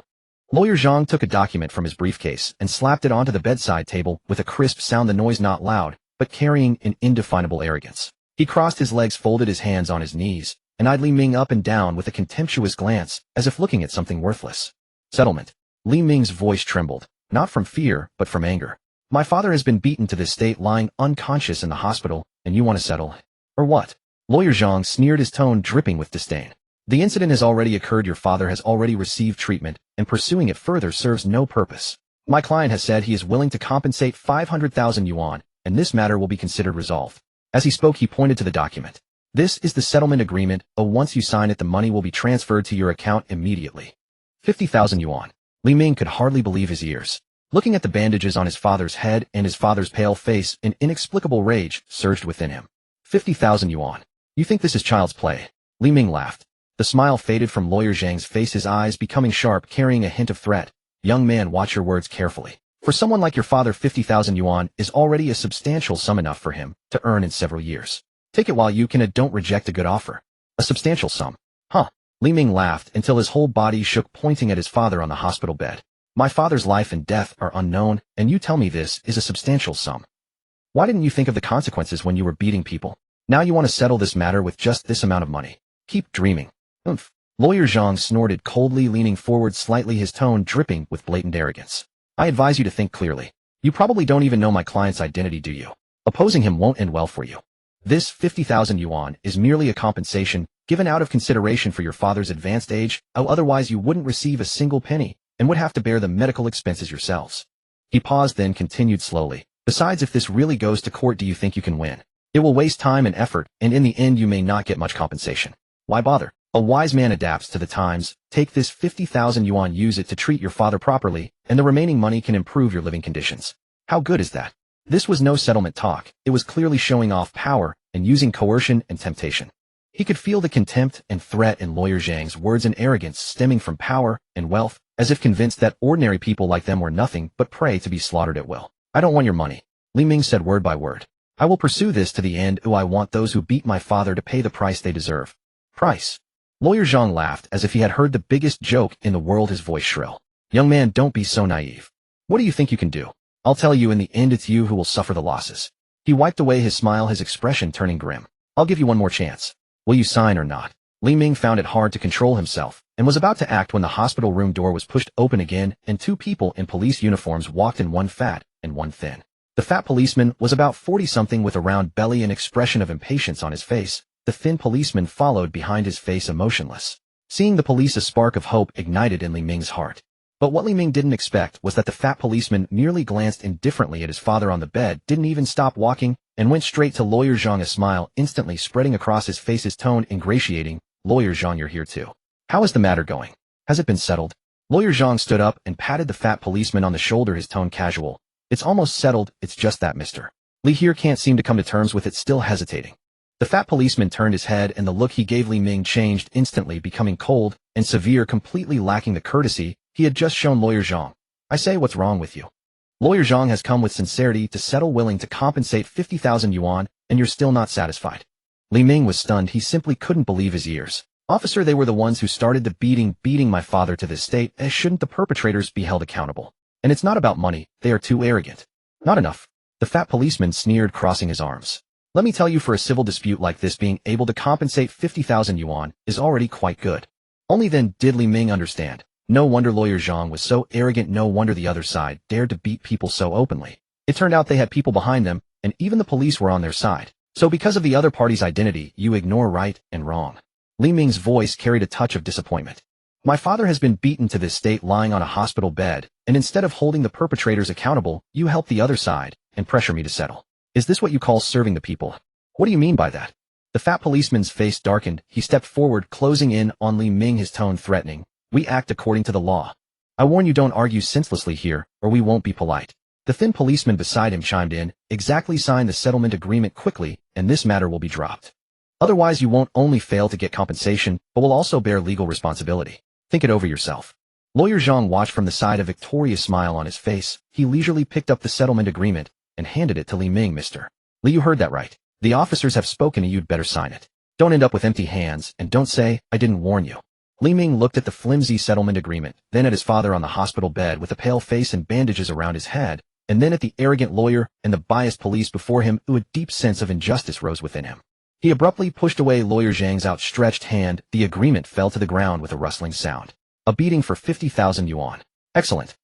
Lawyer Zhang took a document from his briefcase and slapped it onto the bedside table with a crisp sound, the noise not loud, but carrying an indefinable arrogance. He crossed his legs, folded his hands on his knees, and eyed Li Ming up and down with a contemptuous glance, as if looking at something worthless. "Settlement." Li Ming's voice trembled, not from fear, but from anger. "My father has been beaten to this state, lying unconscious in the hospital, and you want to settle? Or what?" Lawyer Zhang sneered, his tone dripping with disdain. "The incident has already occurred, your father has already received treatment, and pursuing it further serves no purpose. My client has said he is willing to compensate 500,000 yuan, and this matter will be considered resolved." As he spoke, he pointed to the document. "This is the settlement agreement. Once you sign it, the money will be transferred to your account immediately." 50,000 yuan. Li Ming could hardly believe his ears. Looking at the bandages on his father's head and his father's pale face, an inexplicable rage surged within him. 50,000 yuan. You think this is child's play? Li Ming laughed. The smile faded from Lawyer Zhang's face, his eyes becoming sharp, carrying a hint of threat. "Young man, watch your words carefully. For someone like your father, 50,000 yuan is already a substantial sum, enough for him to earn in several years. Take it while you can, and don't reject a good offer." "A substantial sum? Huh?" Li Ming laughed until his whole body shook, pointing at his father on the hospital bed. "My father's life and death are unknown, and you tell me this is a substantial sum? Why didn't you think of the consequences when you were beating people? Now you want to settle this matter with just this amount of money? Keep dreaming." "Oomph." Lawyer Zhang snorted coldly, leaning forward slightly, his tone dripping with blatant arrogance. "I advise you to think clearly. You probably don't even know my client's identity, do you? Opposing him won't end well for you. This 50,000 yuan is merely a compensation given out of consideration for your father's advanced age, otherwise you wouldn't receive a single penny and would have to bear the medical expenses yourselves." He paused, then continued slowly. "Besides, if this really goes to court, do you think you can win? It will waste time and effort, and in the end you may not get much compensation. Why bother? A wise man adapts to the times. Take this 50,000 yuan, use it to treat your father properly, and the remaining money can improve your living conditions. How good is that?" This was no settlement talk. It was clearly showing off power and using coercion and temptation. He could feel the contempt and threat in Lawyer Zhang's words, and arrogance stemming from power and wealth, as if convinced that ordinary people like them were nothing but prey to be slaughtered at will. "I don't want your money," Li Ming said word by word. "I will pursue this to the end. I want those who beat my father to pay the price they deserve." "Price?" Lawyer Zhang laughed as if he had heard the biggest joke in the world, his voice shrill. "Young man, don't be so naive. What do you think you can do? I'll tell you, in the end it's you who will suffer the losses." He wiped away his smile, his expression turning grim. "I'll give you one more chance. Will you sign or not?" Li Ming found it hard to control himself, and was about to act when the hospital room door was pushed open again, and two people in police uniforms walked in, one fat and one thin. The fat policeman was about 40-something with a round belly and expression of impatience on his face. The thin policeman followed behind, his face emotionless. Seeing the police, a spark of hope ignited in Li Ming's heart. But what Li Ming didn't expect was that the fat policeman merely glanced indifferently at his father on the bed, didn't even stop walking, and went straight to Lawyer Zhang, a smile instantly spreading across his face, his tone ingratiating. "Lawyer Zhang, you're here too. How is the matter going? Has it been settled?" Lawyer Zhang stood up and patted the fat policeman on the shoulder, his tone casual. "It's almost settled. It's just that Mr. Li here can't seem to come to terms with it, still hesitating." The fat policeman turned his head, and the look he gave Li Ming changed instantly, becoming cold and severe, completely lacking the courtesy he had just shown Lawyer Zhang. "I say, what's wrong with you?" Lawyer Zhang has come with sincerity to settle, willing to compensate 50,000 yuan, and you're still not satisfied. Li Ming was stunned. He simply couldn't believe his ears. Officer, they were the ones who started the beating my father to this state, as shouldn't the perpetrators be held accountable? And it's not about money, they are too arrogant. Not enough. The fat policeman sneered, crossing his arms. Let me tell you, for a civil dispute like this, being able to compensate 50,000 yuan is already quite good. Only then did Li Ming understand. No wonder Lawyer Zhang was so arrogant, no wonder the other side dared to beat people so openly. It turned out they had people behind them, and even the police were on their side. So because of the other party's identity, you ignore right and wrong. Li Ming's voice carried a touch of disappointment. My father has been beaten to this state, lying on a hospital bed, and instead of holding the perpetrators accountable, you help the other side and pressure me to settle. Is this what you call serving the people? What do you mean by that? The fat policeman's face darkened. He stepped forward, closing in on Li Ming, his tone threatening. We act according to the law. I warn you, don't argue senselessly here, or we won't be polite. The thin policeman beside him chimed in. Exactly, sign the settlement agreement quickly, and this matter will be dropped. Otherwise you won't only fail to get compensation, but will also bear legal responsibility. Think it over yourself. Lawyer Zhang watched from the side, a victorious smile on his face. He leisurely picked up the settlement agreement and handed it to Li Ming. Mr. Li, you heard that right. The officers have spoken and you'd better sign it. Don't end up with empty hands, and don't say, I didn't warn you. Li Ming looked at the flimsy settlement agreement, then at his father on the hospital bed with a pale face and bandages around his head, and then at the arrogant lawyer and the biased police before him. A deep sense of injustice rose within him. He abruptly pushed away Lawyer Zhang's outstretched hand. The agreement fell to the ground with a rustling sound. A beating for 50,000 yuan. Excellent.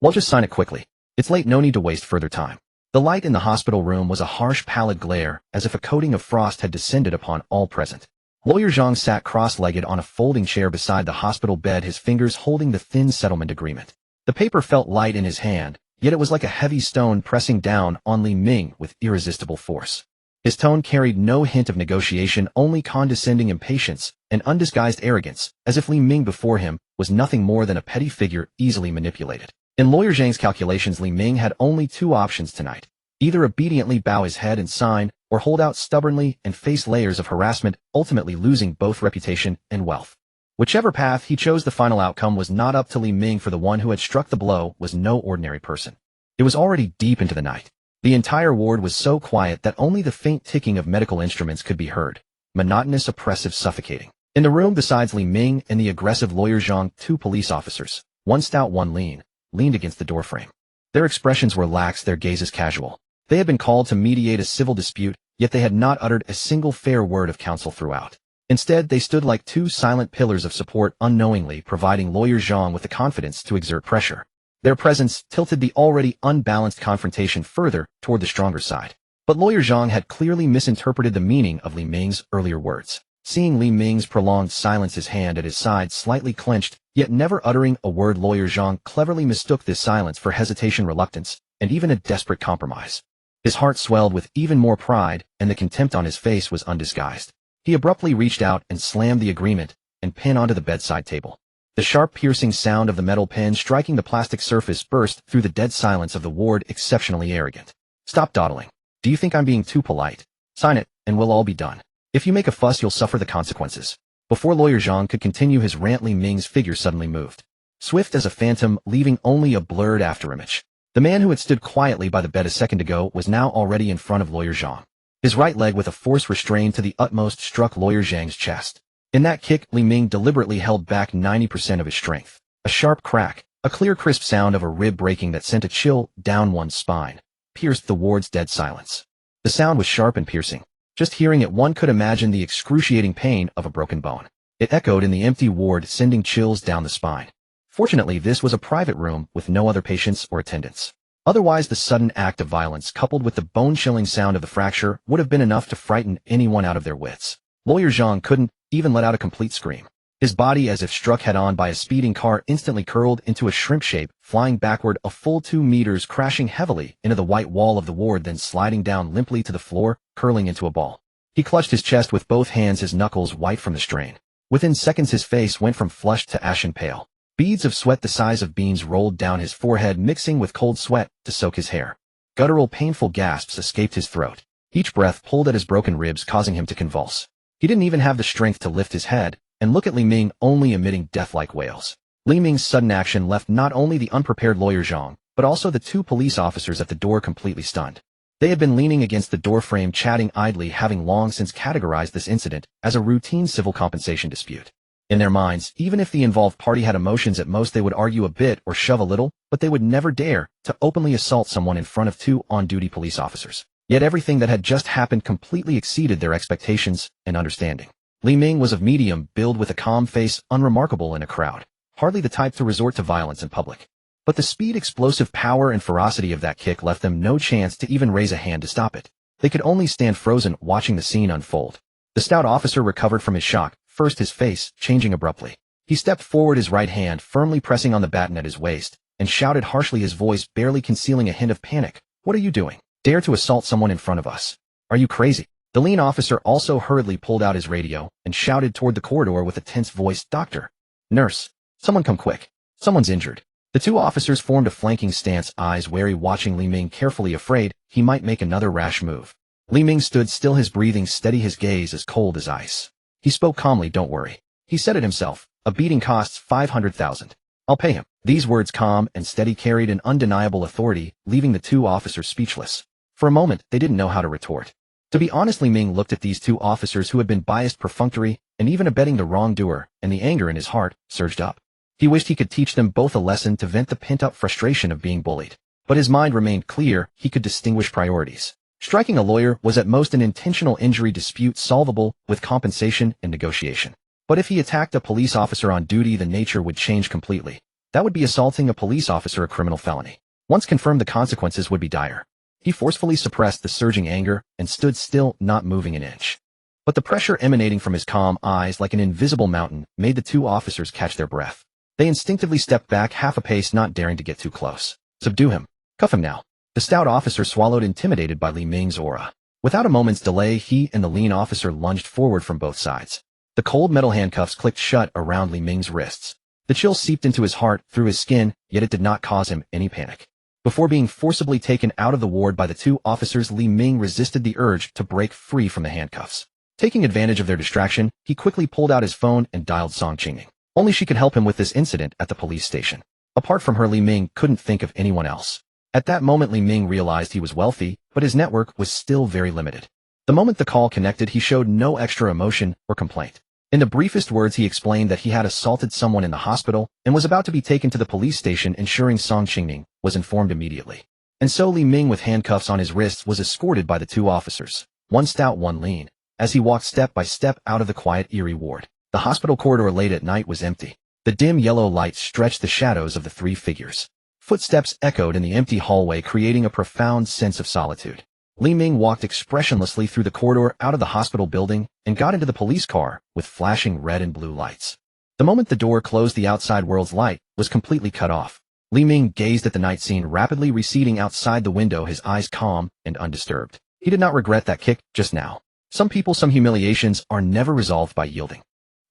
Well, just sign it quickly. It's late, no need to waste further time. The light in the hospital room was a harsh, pallid glare, as if a coating of frost had descended upon all present. Lawyer Zhang sat cross-legged on a folding chair beside the hospital bed, his fingers holding the thin settlement agreement. The paper felt light in his hand, yet it was like a heavy stone pressing down on Li Ming with irresistible force. His tone carried no hint of negotiation, only condescending impatience and undisguised arrogance, as if Li Ming before him was nothing more than a petty figure easily manipulated. In Lawyer Zhang's calculations, Li Ming had only two options tonight. Either obediently bow his head and sign, or hold out stubbornly and face layers of harassment, ultimately losing both reputation and wealth. Whichever path he chose, the final outcome was not up to Li Ming, for the one who had struck the blow was no ordinary person. It was already deep into the night. The entire ward was so quiet that only the faint ticking of medical instruments could be heard. Monotonous, oppressive, suffocating. In the room besides Li Ming and the aggressive Lawyer Zhang, two police officers, one stout, one lean, leaned against the doorframe. Their expressions were lax, their gazes casual. They had been called to mediate a civil dispute, yet they had not uttered a single fair word of counsel throughout. Instead, they stood like two silent pillars of support, unknowingly providing Lawyer Zhang with the confidence to exert pressure. Their presence tilted the already unbalanced confrontation further toward the stronger side. But Lawyer Zhang had clearly misinterpreted the meaning of Li Ming's earlier words. Seeing Li Ming's prolonged silence, his hand at his side slightly clenched, yet never uttering a word, Lawyer Zhang cleverly mistook this silence for hesitation, reluctance, and even a desperate compromise. His heart swelled with even more pride, and the contempt on his face was undisguised. He abruptly reached out and slammed the agreement and pen onto the bedside table. The sharp, piercing sound of the metal pen striking the plastic surface burst through the dead silence of the ward. Exceptionally arrogant. Stop dawdling. Do you think I'm being too polite? Sign it, and we'll all be done. If you make a fuss, you'll suffer the consequences. Before Lawyer Zhang could continue his rant, Li Ming's figure suddenly moved. Swift as a phantom, leaving only a blurred afterimage. The man who had stood quietly by the bed a second ago was now already in front of Lawyer Zhang. His right leg, with a force restrained to the utmost, struck Lawyer Zhang's chest. In that kick, Li Ming deliberately held back 90% of his strength. A sharp crack, a clear, crisp sound of a rib breaking that sent a chill down one's spine, pierced the ward's dead silence. The sound was sharp and piercing. Just hearing it, one could imagine the excruciating pain of a broken bone. It echoed in the empty ward, sending chills down the spine. Fortunately, this was a private room with no other patients or attendants. Otherwise, the sudden act of violence, coupled with the bone-chilling sound of the fracture, would have been enough to frighten anyone out of their wits. Lawyer Zhang couldn't even let out a complete scream. His body, as if struck head-on by a speeding car, instantly curled into a shrimp shape, flying backward a full 2 meters, crashing heavily into the white wall of the ward, then sliding down limply to the floor, curling into a ball. He clutched his chest with both hands, his knuckles white from the strain. Within seconds, his face went from flushed to ashen pale. Beads of sweat the size of beans rolled down his forehead, mixing with cold sweat to soak his hair. Guttural, painful gasps escaped his throat. Each breath pulled at his broken ribs, causing him to convulse. He didn't even have the strength to lift his head and look at Li Ming, only emitting death-like wails. Li Ming's sudden action left not only the unprepared Lawyer Zhang, but also the two police officers at the door completely stunned. They had been leaning against the doorframe chatting idly, having long since categorized this incident as a routine civil compensation dispute. In their minds, even if the involved party had emotions, at most they would argue a bit or shove a little, but they would never dare to openly assault someone in front of two on-duty police officers. Yet everything that had just happened completely exceeded their expectations and understanding. Li Ming was of medium build with a calm face, unremarkable in a crowd, hardly the type to resort to violence in public. But the speed, explosive power, and ferocity of that kick left them no chance to even raise a hand to stop it. They could only stand frozen, watching the scene unfold. The stout officer recovered from his shock, first his face changing abruptly. He stepped forward, his right hand firmly pressing on the baton at his waist, and shouted harshly, his voice barely concealing a hint of panic. "What are you doing? Dare to assault someone in front of us? Are you crazy?" The lean officer also hurriedly pulled out his radio and shouted toward the corridor with a tense voice, "Doctor! Nurse! Someone come quick! Someone's injured!" The two officers formed a flanking stance, eyes wary, watching Li Ming carefully, afraid he might make another rash move. Li Ming stood still, his breathing steady, his gaze as cold as ice. He spoke calmly. "Don't worry." He said it himself. "A beating costs 500,000. I'll pay him." These words, calm and steady, carried an undeniable authority, leaving the two officers speechless. For a moment, they didn't know how to retort. To be honest, Li Ming looked at these two officers who had been biased, perfunctory, and even abetting the wrongdoer, and the anger in his heart surged up. He wished he could teach them both a lesson to vent the pent-up frustration of being bullied. But his mind remained clear. He could distinguish priorities. Striking a lawyer was at most an intentional injury dispute solvable with compensation and negotiation. But if he attacked a police officer on duty, the nature would change completely. That would be assaulting a police officer, a criminal felony. Once confirmed, the consequences would be dire. He forcefully suppressed the surging anger and stood still, not moving an inch. But the pressure emanating from his calm eyes, like an invisible mountain, made the two officers catch their breath. They instinctively stepped back half a pace, not daring to get too close. "Subdue him. Cuff him now." The stout officer swallowed, intimidated by Li Ming's aura. Without a moment's delay, he and the lean officer lunged forward from both sides. The cold metal handcuffs clicked shut around Li Ming's wrists. The chill seeped into his heart, through his skin, yet it did not cause him any panic. Before being forcibly taken out of the ward by the two officers, Li Ming resisted the urge to break free from the handcuffs. Taking advantage of their distraction, he quickly pulled out his phone and dialed Song Qingning. Only she could help him with this incident at the police station. Apart from her, Li Ming couldn't think of anyone else. At that moment, Li Ming realized he was wealthy, but his network was still very limited. The moment the call connected, he showed no extra emotion or complaint. In the briefest words, he explained that he had assaulted someone in the hospital and was about to be taken to the police station, ensuring Song Qingning was informed immediately. And so Li Ming, with handcuffs on his wrists, was escorted by the two officers, one stout, one lean, as he walked step by step out of the quiet, eerie ward. The hospital corridor late at night was empty. The dim yellow light stretched the shadows of the three figures. Footsteps echoed in the empty hallway, creating a profound sense of solitude. Li Ming walked expressionlessly through the corridor, out of the hospital building, and got into the police car with flashing red and blue lights. The moment the door closed, the outside world's light was completely cut off. Li Ming gazed at the night scene rapidly receding outside the window, his eyes calm and undisturbed. He did not regret that kick just now. Some people, some humiliations are never resolved by yielding.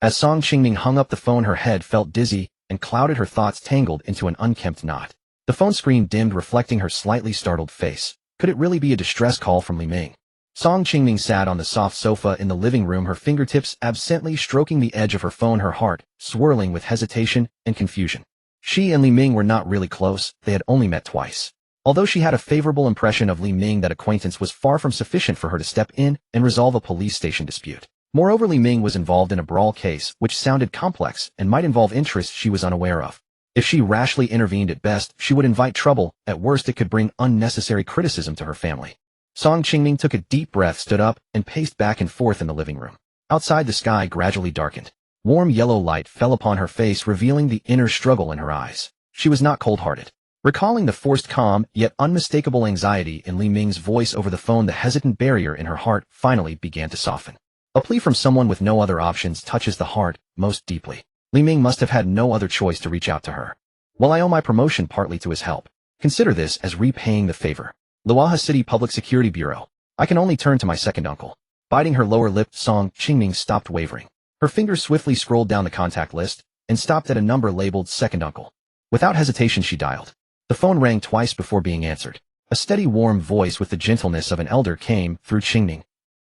As Song Qingning hung up the phone, her head felt dizzy and clouded, her thoughts tangled into an unkempt knot. The phone screen dimmed, reflecting her slightly startled face. Could it really be a distress call from Li Ming? Song Qingning sat on the soft sofa in the living room, her fingertips absently stroking the edge of her phone, her heart swirling with hesitation and confusion. She and Li Ming were not really close, they had only met twice. Although she had a favorable impression of Li Ming, that acquaintance was far from sufficient for her to step in and resolve a police station dispute. Moreover, Li Ming was involved in a brawl case which sounded complex and might involve interests she was unaware of. If she rashly intervened, at best, she would invite trouble, at worst it could bring unnecessary criticism to her family. Song Qingning took a deep breath, stood up, and paced back and forth in the living room. Outside, the sky gradually darkened. Warm yellow light fell upon her face, revealing the inner struggle in her eyes. She was not cold-hearted. Recalling the forced calm, yet unmistakable anxiety in Li Ming's voice over the phone, the hesitant barrier in her heart finally began to soften. A plea from someone with no other options touches the heart most deeply. Li Ming must have had no other choice to reach out to her. "Well, I owe my promotion partly to his help. Consider this as repaying the favor. Luoha City Public Security Bureau. I can only turn to my second uncle." Biting her lower lip, Song Qingning stopped wavering. Her fingers swiftly scrolled down the contact list and stopped at a number labeled second uncle. Without hesitation, she dialed. The phone rang twice before being answered. A steady, warm voice with the gentleness of an elder came through. "Qingning,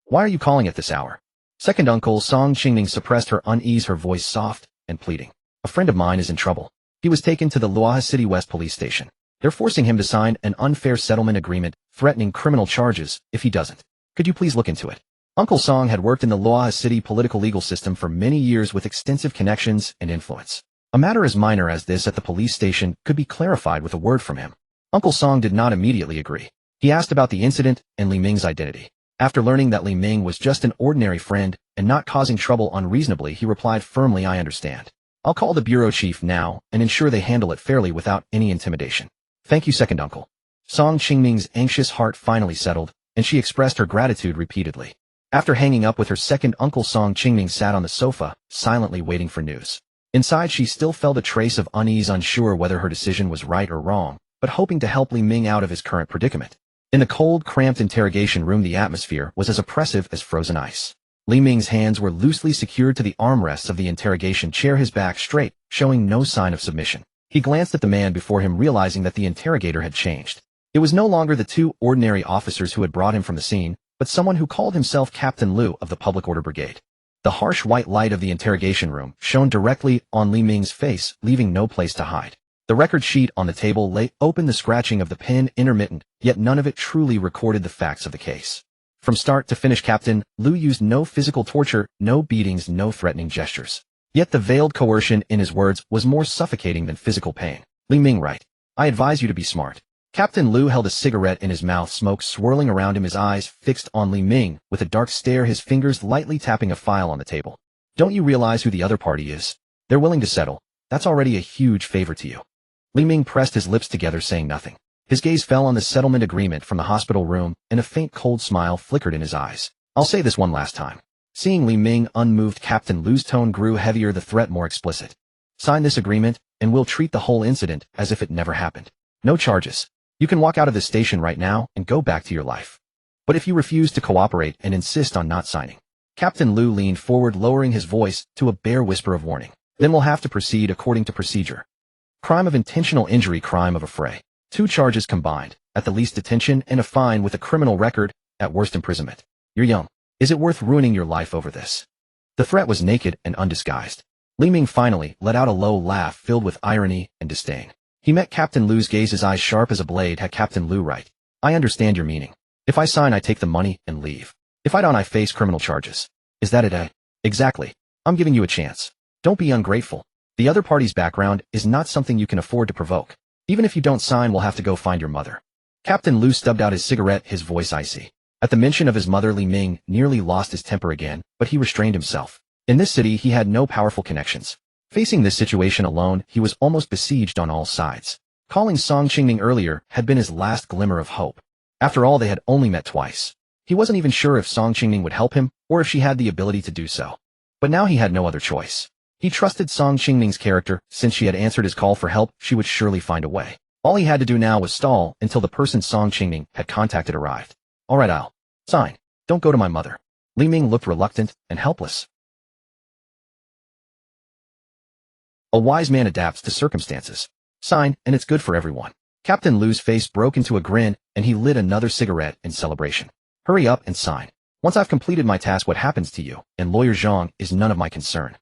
why are you calling at this hour?" "Second uncle." Song Qingning suppressed her unease, her voice soft and pleading. "A friend of mine is in trouble. He was taken to the Luoha City West police station. They're forcing him to sign an unfair settlement agreement, threatening criminal charges if he doesn't. Could you please look into it? Uncle Song had worked in the Luoha City political legal system for many years with extensive connections and influence. A matter as minor as this at the police station could be clarified with a word from him. Uncle Song did not immediately agree. He asked about the incident and Li Ming's identity. After learning that Li Ming was just an ordinary friend and not causing trouble unreasonably, he replied firmly, "I understand. I'll call the bureau chief now and ensure they handle it fairly without any intimidation." "Thank you, second uncle." Song Qingming's anxious heart finally settled, and she expressed her gratitude repeatedly. After hanging up with her second uncle, Song Qingming sat on the sofa, silently waiting for news. Inside, she still felt a trace of unease, unsure whether her decision was right or wrong, but hoping to help Li Ming out of his current predicament. In the cold, cramped interrogation room, the atmosphere was as oppressive as frozen ice. Li Ming's hands were loosely secured to the armrests of the interrogation chair, his back straight, showing no sign of submission. He glanced at the man before him, realizing that the interrogator had changed. It was no longer the two ordinary officers who had brought him from the scene, but someone who called himself Captain Lu of the Public Order Brigade. The harsh white light of the interrogation room shone directly on Li Ming's face, leaving no place to hide. The record sheet on the table lay open, the scratching of the pen intermittent, yet none of it truly recorded the facts of the case. From start to finish, Captain Lu used no physical torture, no beatings, no threatening gestures. Yet the veiled coercion in his words was more suffocating than physical pain. "Li Ming, right? I advise you to be smart." Captain Lu held a cigarette in his mouth, smoke swirling around him, his eyes fixed on Li Ming with a dark stare, his fingers lightly tapping a file on the table. "Don't you realize who the other party is? They're willing to settle. That's already a huge favor to you." Li Ming pressed his lips together, saying nothing. His gaze fell on the settlement agreement from the hospital room, and a faint cold smile flickered in his eyes. "I'll say this one last time." Seeing Li Ming unmoved, Captain Lu's tone grew heavier, the threat more explicit. "Sign this agreement, and we'll treat the whole incident as if it never happened. No charges. You can walk out of this station right now and go back to your life. But if you refuse to cooperate and insist on not signing..." Captain Lu leaned forward, lowering his voice to a bare whisper of warning. "Then we'll have to proceed according to procedure. Crime of intentional injury, crime of affray. 2 charges combined, at the least detention and a fine with a criminal record, at worst imprisonment. You're young. Is it worth ruining your life over this?" The threat was naked and undisguised. Li Ming finally let out a low laugh filled with irony and disdain. He met Captain Lu's gaze, his eyes sharp as a blade. "Had Captain Lu right? I understand your meaning. If I sign, I take the money and leave. If I don't, I face criminal charges. Is that it, eh?" "Exactly. I'm giving you a chance. Don't be ungrateful. The other party's background is not something you can afford to provoke. Even if you don't sign, we'll have to go find your mother." Captain Lu stubbed out his cigarette, his voice icy. At the mention of his mother, Li Ming nearly lost his temper again, but he restrained himself. In this city, he had no powerful connections. Facing this situation alone, he was almost besieged on all sides. Calling Song Qingming earlier had been his last glimmer of hope. After all, they had only met twice. He wasn't even sure if Song Qingming would help him, or if she had the ability to do so. But now he had no other choice. He trusted Song Qingming's character. Since she had answered his call for help, she would surely find a way. All he had to do now was stall until the person Song Qingming had contacted arrived. "All right, I'll sign. Don't go to my mother." Li Ming looked reluctant and helpless. A wise man adapts to circumstances. "Sign, and it's good for everyone." Captain Lu's face broke into a grin, and he lit another cigarette in celebration. "Hurry up and sign. Once I've completed my task, what happens to you and Lawyer Zhang is none of my concern."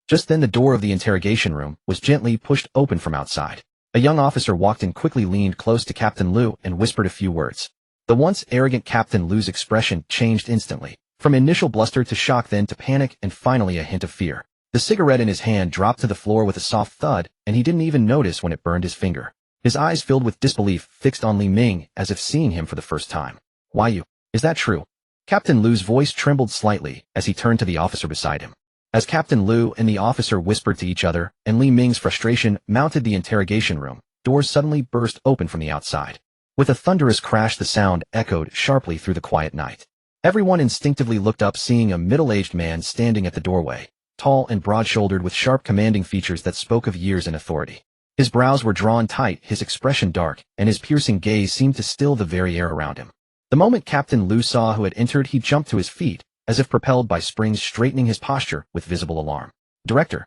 Just then the door of the interrogation room was gently pushed open from outside. A young officer walked in, quickly leaned close to Captain Lu and whispered a few words. The once arrogant Captain Lu's expression changed instantly, from initial bluster to shock, then to panic, and finally a hint of fear. The cigarette in his hand dropped to the floor with a soft thud, and he didn't even notice when it burned his finger. His eyes filled with disbelief, fixed on Li Ming as if seeing him for the first time. "Why you? Is that true?" Captain Lu's voice trembled slightly as he turned to the officer beside him. As Captain Lu and the officer whispered to each other, and Li Ming's frustration mounted the interrogation room, doors suddenly burst open from the outside. With a thunderous crash, the sound echoed sharply through the quiet night. Everyone instinctively looked up, seeing a middle-aged man standing at the doorway, tall and broad-shouldered with sharp, commanding features that spoke of years and authority. His brows were drawn tight, his expression dark, and his piercing gaze seemed to still the very air around him. The moment Captain Lu saw who had entered, he jumped to his feet, as if propelled by springs, straightening his posture with visible alarm. Director,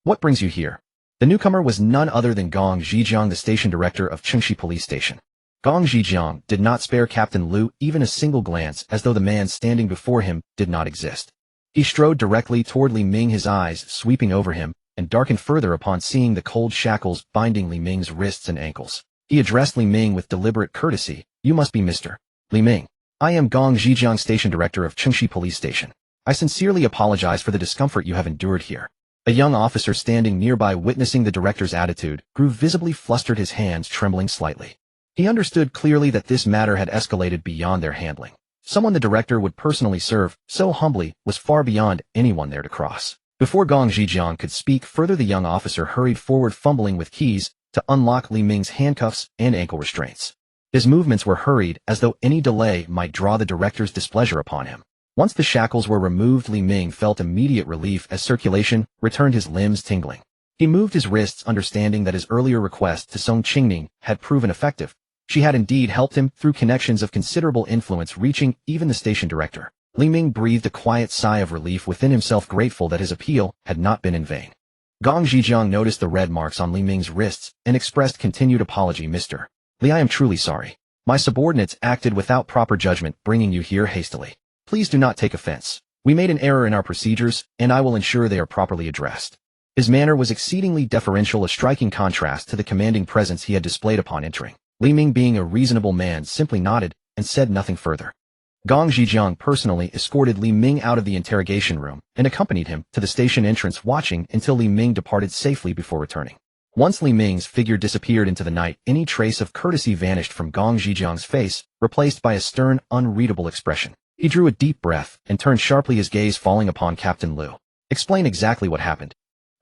what brings you here?" The newcomer was none other than Gong Zhijiang, the station director of Chengxi Police Station. Gong Zhijiang did not spare Captain Lu even a single glance, as though the man standing before him did not exist. He strode directly toward Li Ming, his eyes sweeping over him, and darkened further upon seeing the cold shackles binding Li Ming's wrists and ankles. He addressed Li Ming with deliberate courtesy. You must be Mr. Li Ming. I am Gong Zhejiang Station Director of Chengxi Police Station. I sincerely apologize for the discomfort you have endured here. A young officer standing nearby witnessing the director's attitude grew visibly flustered, his hands trembling slightly. He understood clearly that this matter had escalated beyond their handling. Someone the director would personally serve, so humbly, was far beyond anyone there to cross. Before Gong Zhejiang could speak further, the young officer hurried forward, fumbling with keys to unlock Li Ming's handcuffs and ankle restraints. His movements were hurried, as though any delay might draw the director's displeasure upon him. Once the shackles were removed, Li Ming felt immediate relief as circulation returned, his limbs tingling. He moved his wrists, understanding that his earlier request to Song Qingning had proven effective. She had indeed helped him through connections of considerable influence, reaching even the station director. Li Ming breathed a quiet sigh of relief within himself, grateful that his appeal had not been in vain. Gong Zhejiang noticed the red marks on Li Ming's wrists and expressed continued apology. Mr. Li, I am truly sorry. My subordinates acted without proper judgment, bringing you here hastily. Please do not take offense. We made an error in our procedures, and I will ensure they are properly addressed. His manner was exceedingly deferential, a striking contrast to the commanding presence he had displayed upon entering. Li Ming, being a reasonable man, simply nodded and said nothing further. Gong Zhejiang personally escorted Li Ming out of the interrogation room and accompanied him to the station entrance, watching until Li Ming departed safely before returning. Once Li Ming's figure disappeared into the night, any trace of courtesy vanished from Gong Zhejiang's face, replaced by a stern, unreadable expression. He drew a deep breath and turned sharply, his gaze falling upon Captain Lu. Explain exactly what happened.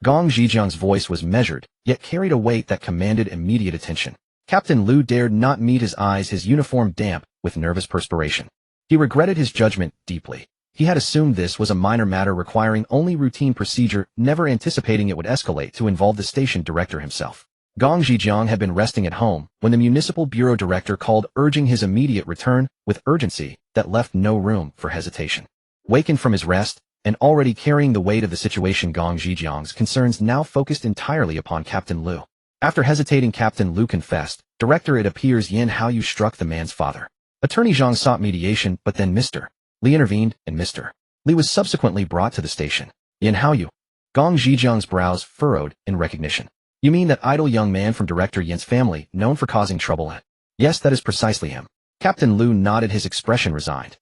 Gong Zhejiang's voice was measured, yet carried a weight that commanded immediate attention. Captain Lu dared not meet his eyes, his uniform damp with nervous perspiration. He regretted his judgment deeply. He had assumed this was a minor matter requiring only routine procedure, never anticipating it would escalate to involve the station director himself. Gong Zhejiang had been resting at home when the municipal bureau director called, urging his immediate return with urgency that left no room for hesitation. Wakened from his rest and already carrying the weight of the situation, Gong Zhejiang's concerns now focused entirely upon Captain Lu. After hesitating, Captain Lu confessed, Director, it appears Yan Haoyu struck the man's father. Attorney Zhang sought mediation, but then Mr. Li intervened, and Mr. Li was subsequently brought to the station. Yan Haoyu. Gong Zhejiang's brows furrowed in recognition. You mean that idle young man from Director Yan's family, known for causing trouble at? Yes, that is precisely him. Captain Lu nodded, his expression resigned.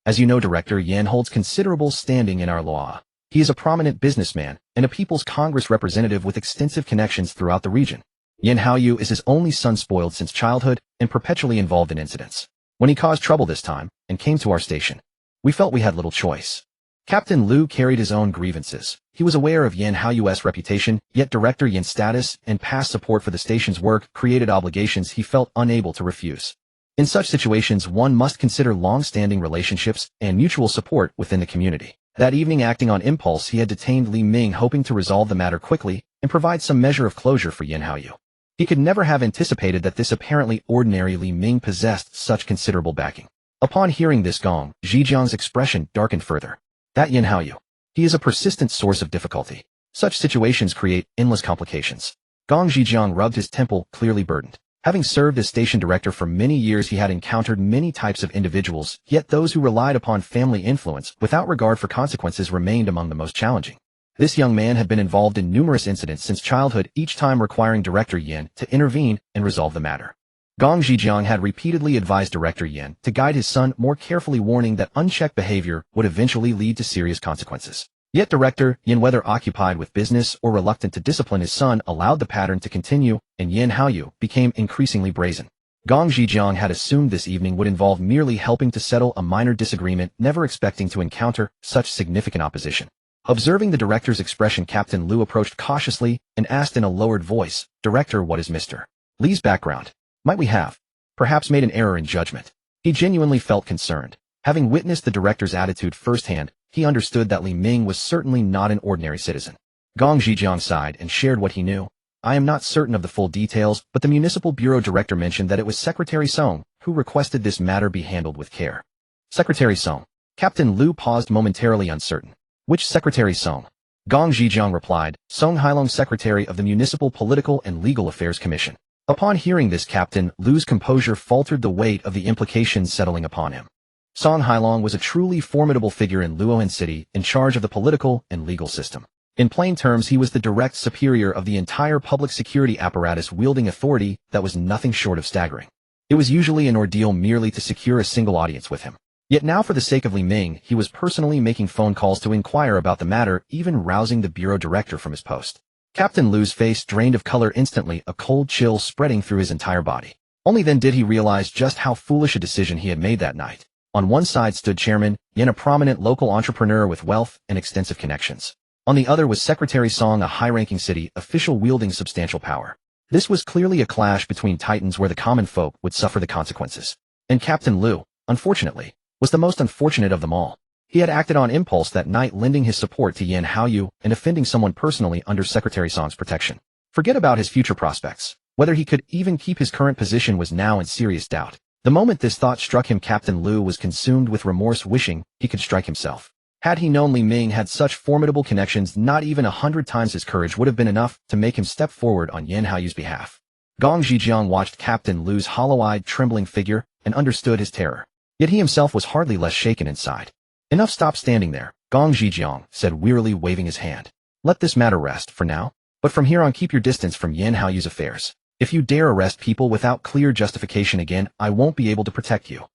As you know, Director Yan holds considerable standing in our law. He is a prominent businessman and a People's Congress representative with extensive connections throughout the region. Yan Haoyu is his only son, spoiled since childhood and perpetually involved in incidents. When he caused trouble this time and came to our station, we felt we had little choice. Captain Lu carried his own grievances. He was aware of Yan Haoyu's reputation, yet Director Yan's status and past support for the station's work created obligations he felt unable to refuse. In such situations, one must consider long-standing relationships and mutual support within the community. That evening, acting on impulse, he had detained Li Ming, hoping to resolve the matter quickly and provide some measure of closure for Yan Haoyu. He could never have anticipated that this apparently ordinary Li Ming possessed such considerable backing. Upon hearing this, Gong Zhejiang's expression darkened further. That Yan Haoyu. He is a persistent source of difficulty. Such situations create endless complications. Gong Zhejiang rubbed his temple, clearly burdened. Having served as station director for many years, he had encountered many types of individuals, yet those who relied upon family influence without regard for consequences remained among the most challenging. This young man had been involved in numerous incidents since childhood, each time requiring Director Yan to intervene and resolve the matter. Gong Zhejiang had repeatedly advised Director Yan to guide his son more carefully, warning that unchecked behavior would eventually lead to serious consequences. Yet Director Yan, whether occupied with business or reluctant to discipline his son, allowed the pattern to continue, and Yan Haoyu became increasingly brazen. Gong Zhejiang had assumed this evening would involve merely helping to settle a minor disagreement, never expecting to encounter such significant opposition. Observing the director's expression, Captain Lu approached cautiously and asked in a lowered voice, Director, what is Mr. Li's background? Might we have, perhaps, made an error in judgment? He genuinely felt concerned. Having witnessed the director's attitude firsthand, he understood that Li Ming was certainly not an ordinary citizen. Gong Zhejiang sighed and shared what he knew. I am not certain of the full details, but the municipal bureau director mentioned that it was Secretary Song who requested this matter be handled with care. Secretary Song. Captain Lu paused momentarily, uncertain. Which Secretary Song? Gong Zhejiang replied, Song Hailong, Secretary of the Municipal Political and Legal Affairs Commission. Upon hearing this, Captain Lu's composure faltered, the weight of the implications settling upon him. Song Hailong was a truly formidable figure in Luohan City, in charge of the political and legal system. In plain terms, he was the direct superior of the entire public security apparatus, wielding authority that was nothing short of staggering. It was usually an ordeal merely to secure a single audience with him. Yet now, for the sake of Li Ming, he was personally making phone calls to inquire about the matter, even rousing the bureau director from his post. Captain Lu's face drained of color instantly, a cold chill spreading through his entire body. Only then did he realize just how foolish a decision he had made that night. On one side stood Chairman Yin, a prominent local entrepreneur with wealth and extensive connections. On the other was Secretary Song, a high-ranking city official wielding substantial power. This was clearly a clash between titans where the common folk would suffer the consequences. And Captain Lu, unfortunately, was the most unfortunate of them all. He had acted on impulse that night, lending his support to Yan Haoyu and offending someone personally under Secretary Song's protection. Forget about his future prospects. Whether he could even keep his current position was now in serious doubt. The moment this thought struck him, Captain Lu was consumed with remorse, wishing he could strike himself. Had he known Li Ming had such formidable connections, not even 100 times his courage would have been enough to make him step forward on Yan Haoyu's behalf. Gong Zhijiang watched Captain Lu's hollow-eyed, trembling figure and understood his terror. Yet he himself was hardly less shaken inside. Enough, stop standing there, Gong Zhijiang said wearily, waving his hand. Let this matter rest for now, but from here on keep your distance from Yan Haoyu's affairs. If you dare arrest people without clear justification again, I won't be able to protect you.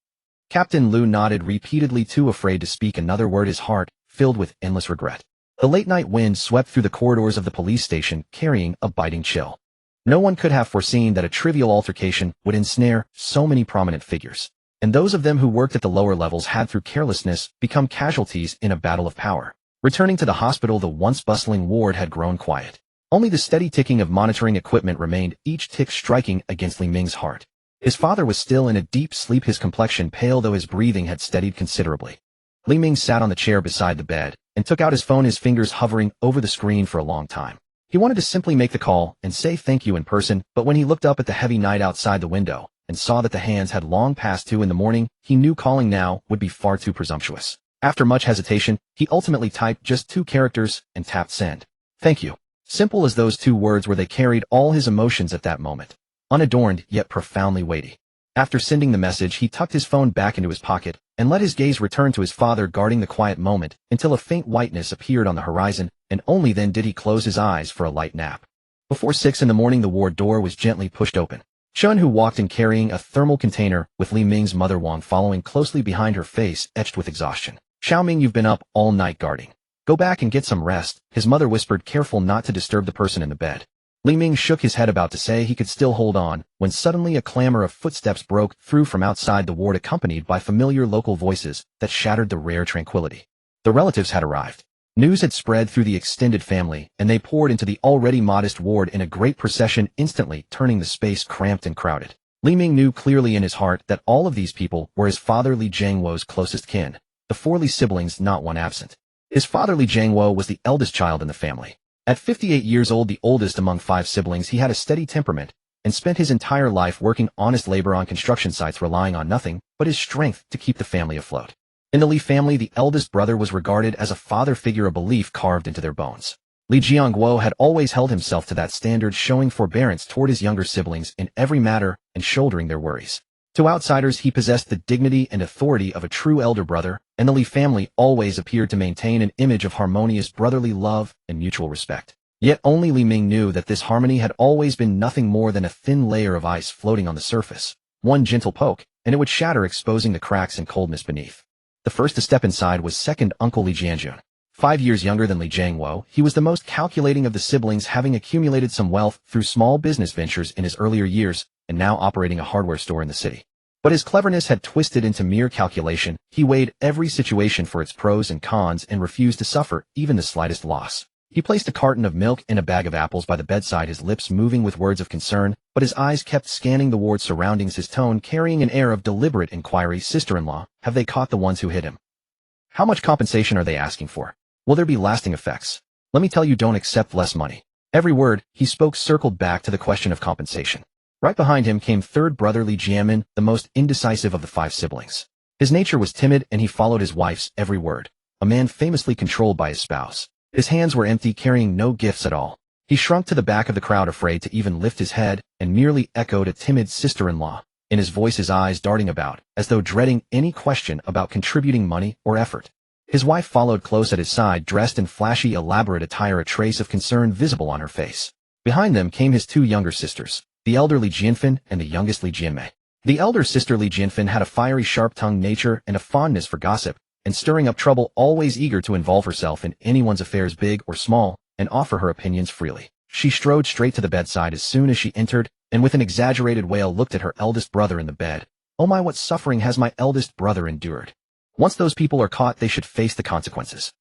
Captain Lu nodded repeatedly, too afraid to speak another word, his heart filled with endless regret. The late-night wind swept through the corridors of the police station, carrying a biting chill. No one could have foreseen that a trivial altercation would ensnare so many prominent figures. And those of them who worked at the lower levels had, through carelessness, become casualties in a battle of power. Returning to the hospital, the once bustling ward had grown quiet. Only the steady ticking of monitoring equipment remained, each tick striking against Li Ming's heart. His father was still in a deep sleep, his complexion pale, though his breathing had steadied considerably. Li Ming sat on the chair beside the bed and took out his phone, his fingers hovering over the screen for a long time. He wanted to simply make the call and say thank you in person, but when he looked up at the heavy night outside the window and saw that the hands had long passed 2 in the morning, he knew calling now would be far too presumptuous. After much hesitation, he ultimately typed just 2 characters and tapped send. Thank you. Simple as those 2 words were, they carried all his emotions at that moment. Unadorned, yet profoundly weighty. After sending the message, he tucked his phone back into his pocket and let his gaze return to his father, guarding the quiet moment until a faint whiteness appeared on the horizon, and only then did he close his eyes for a light nap. Before 6 in the morning, the ward door was gently pushed open. Chun, who walked in carrying a thermal container, with Li Ming's mother Wang following closely behind, her face etched with exhaustion. Xiaoming, you've been up all night guarding. Go back and get some rest, his mother whispered, careful not to disturb the person in the bed. Li Ming shook his head, about to say he could still hold on, when suddenly a clamor of footsteps broke through from outside the ward, accompanied by familiar local voices that shattered the rare tranquility. The relatives had arrived. News had spread through the extended family, and they poured into the already modest ward in a great procession, instantly turning the space cramped and crowded. Li Ming knew clearly in his heart that all of these people were his father Li Jiangwo's closest kin, the 4 Li siblings, not one absent. His father Li Jiangwo was the eldest child in the family. At 58 years old, the oldest among 5 siblings, he had a steady temperament and spent his entire life working honest labor on construction sites, relying on nothing but his strength to keep the family afloat. In the Li family, the eldest brother was regarded as a father figure, a belief carved into their bones. Li Jiangguo had always held himself to that standard, showing forbearance toward his younger siblings in every matter and shouldering their worries. To outsiders, he possessed the dignity and authority of a true elder brother, and the Li family always appeared to maintain an image of harmonious brotherly love and mutual respect. Yet only Li Ming knew that this harmony had always been nothing more than a thin layer of ice floating on the surface. One gentle poke, and it would shatter, exposing the cracks and coldness beneath. The first to step inside was second uncle Li Jianjun. 5 years younger than Li Jiangwo, he was the most calculating of the siblings, having accumulated some wealth through small business ventures in his earlier years, and now operating a hardware store in the city. But his cleverness had twisted into mere calculation. He weighed every situation for its pros and cons and refused to suffer even the slightest loss. He placed a carton of milk and a bag of apples by the bedside, his lips moving with words of concern, but his eyes kept scanning the ward's surroundings, his tone carrying an air of deliberate inquiry. Sister-in-law, have they caught the ones who hit him? How much compensation are they asking for? Will there be lasting effects? Let me tell you, don't accept less money. Every word he spoke circled back to the question of compensation. Right behind him came third brother Li Jianmin, the most indecisive of the 5 siblings. His nature was timid, and he followed his wife's every word, a man famously controlled by his spouse. His hands were empty, carrying no gifts at all. He shrunk to the back of the crowd, afraid to even lift his head, and merely echoed a timid sister-in-law, in his voice, his eyes darting about, as though dreading any question about contributing money or effort. His wife followed close at his side, dressed in flashy, elaborate attire, a trace of concern visible on her face. Behind them came his two younger sisters, the elder Li Jianfen and the youngest Li Jianmei. The elder sister Li Jianfen had a fiery, sharp-tongued nature and a fondness for gossip, and stirring up trouble, always eager to involve herself in anyone's affairs big or small, and offer her opinions freely. She strode straight to the bedside as soon as she entered, and with an exaggerated wail looked at her eldest brother in the bed. "Oh my, what suffering has my eldest brother endured! Once those people are caught, they should face the consequences."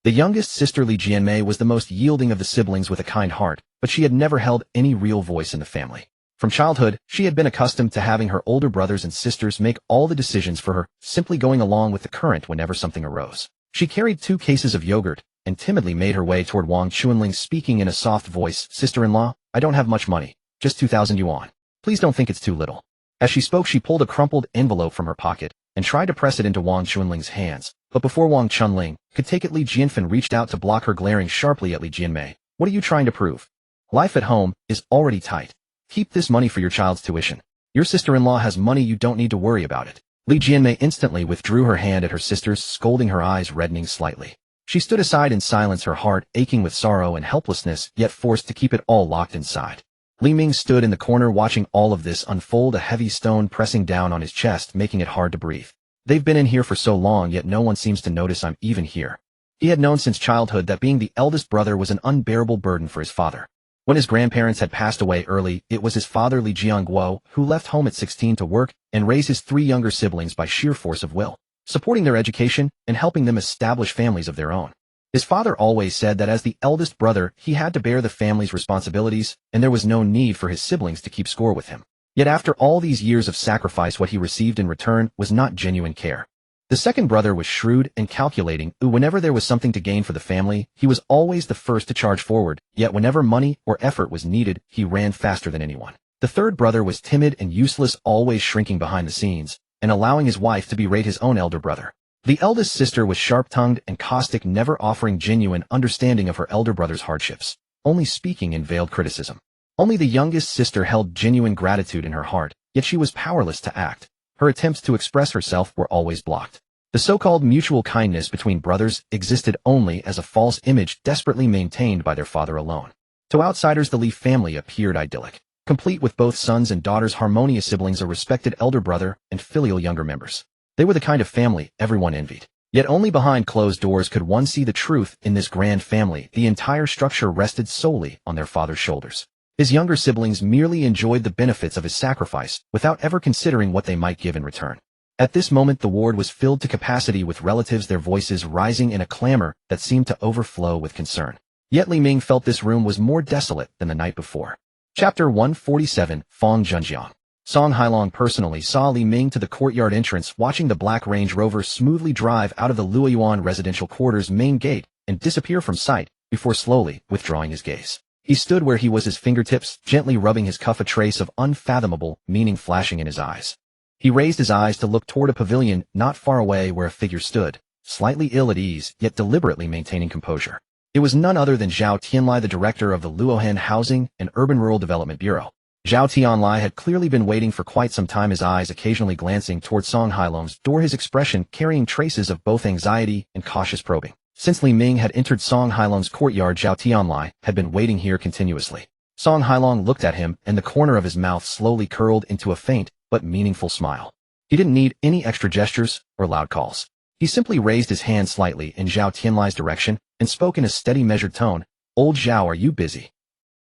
The youngest sister Li Jianmei was the most yielding of the siblings with a kind heart, but she had never held any real voice in the family. From childhood, she had been accustomed to having her older brothers and sisters make all the decisions for her, simply going along with the current whenever something arose. She carried 2 cases of yogurt, and timidly made her way toward Wang Chunling, speaking in a soft voice. "Sister-in-law, I don't have much money, just 2,000 yuan. Please don't think it's too little." As she spoke, she pulled a crumpled envelope from her pocket, and tried to press it into Wang Chunling's hands, but before Wang Chunling could take it, Li Jianfen reached out to block her, glaring sharply at Li Jianmei. "What are you trying to prove? Life at home is already tight. Keep this money for your child's tuition. Your sister-in-law has money, you don't need to worry about it." Li Jianmei instantly withdrew her hand at her sister's, scolding, her eyes reddening slightly. She stood aside in silence, her heart aching with sorrow and helplessness, yet forced to keep it all locked inside. Li Ming stood in the corner watching all of this unfold, a heavy stone pressing down on his chest, making it hard to breathe. "They've been in here for so long, yet no one seems to notice I'm even here." He had known since childhood that being the eldest brother was an unbearable burden for his father. When his grandparents had passed away early, it was his father Li Jianguo who left home at 16 to work and raise his 3 younger siblings by sheer force of will, supporting their education and helping them establish families of their own. His father always said that as the eldest brother, he had to bear the family's responsibilities, and there was no need for his siblings to keep score with him. Yet after all these years of sacrifice, what he received in return was not genuine care. The second brother was shrewd and calculating, who whenever there was something to gain for the family, he was always the first to charge forward, yet whenever money or effort was needed, he ran faster than anyone. The third brother was timid and useless, always shrinking behind the scenes, and allowing his wife to berate his own elder brother. The eldest sister was sharp-tongued and caustic, never offering genuine understanding of her elder brother's hardships, only speaking in veiled criticism. Only the youngest sister held genuine gratitude in her heart, yet she was powerless to act. Her attempts to express herself were always blocked. The so-called mutual kindness between brothers existed only as a false image desperately maintained by their father alone. To outsiders, the Li family appeared idyllic, complete with both sons and daughters, harmonious siblings, a respected elder brother, and filial younger members. They were the kind of family everyone envied. Yet only behind closed doors could one see the truth. In this grand family, the entire structure rested solely on their father's shoulders. His younger siblings merely enjoyed the benefits of his sacrifice, without ever considering what they might give in return. At this moment, the ward was filled to capacity with relatives, their voices rising in a clamor that seemed to overflow with concern. Yet Li Ming felt this room was more desolate than the night before. Chapter 147, Fong Zhenjiang. Song Hailong personally saw Li Ming to the courtyard entrance, watching the black Range Rover smoothly drive out of the Luoyuan residential quarters main gate and disappear from sight, before slowly withdrawing his gaze. He stood where he was, his fingertips gently rubbing his cuff, a trace of unfathomable meaning flashing in his eyes. He raised his eyes to look toward a pavilion not far away where a figure stood, slightly ill at ease, yet deliberately maintaining composure. It was none other than Zhao Tianlai, the director of the Luohan Housing and Urban Rural Development Bureau. Zhao Tianlai had clearly been waiting for quite some time, his eyes occasionally glancing toward Song Hailong's door, his expression carrying traces of both anxiety and cautious probing. Since Li Ming had entered Song Hailong's courtyard, Zhao Tianlai had been waiting here continuously. Song Hailong looked at him, and the corner of his mouth slowly curled into a faint but meaningful smile. He didn't need any extra gestures or loud calls. He simply raised his hand slightly in Zhao Tianlai's direction and spoke in a steady, measured tone. "Old Zhao, are you busy?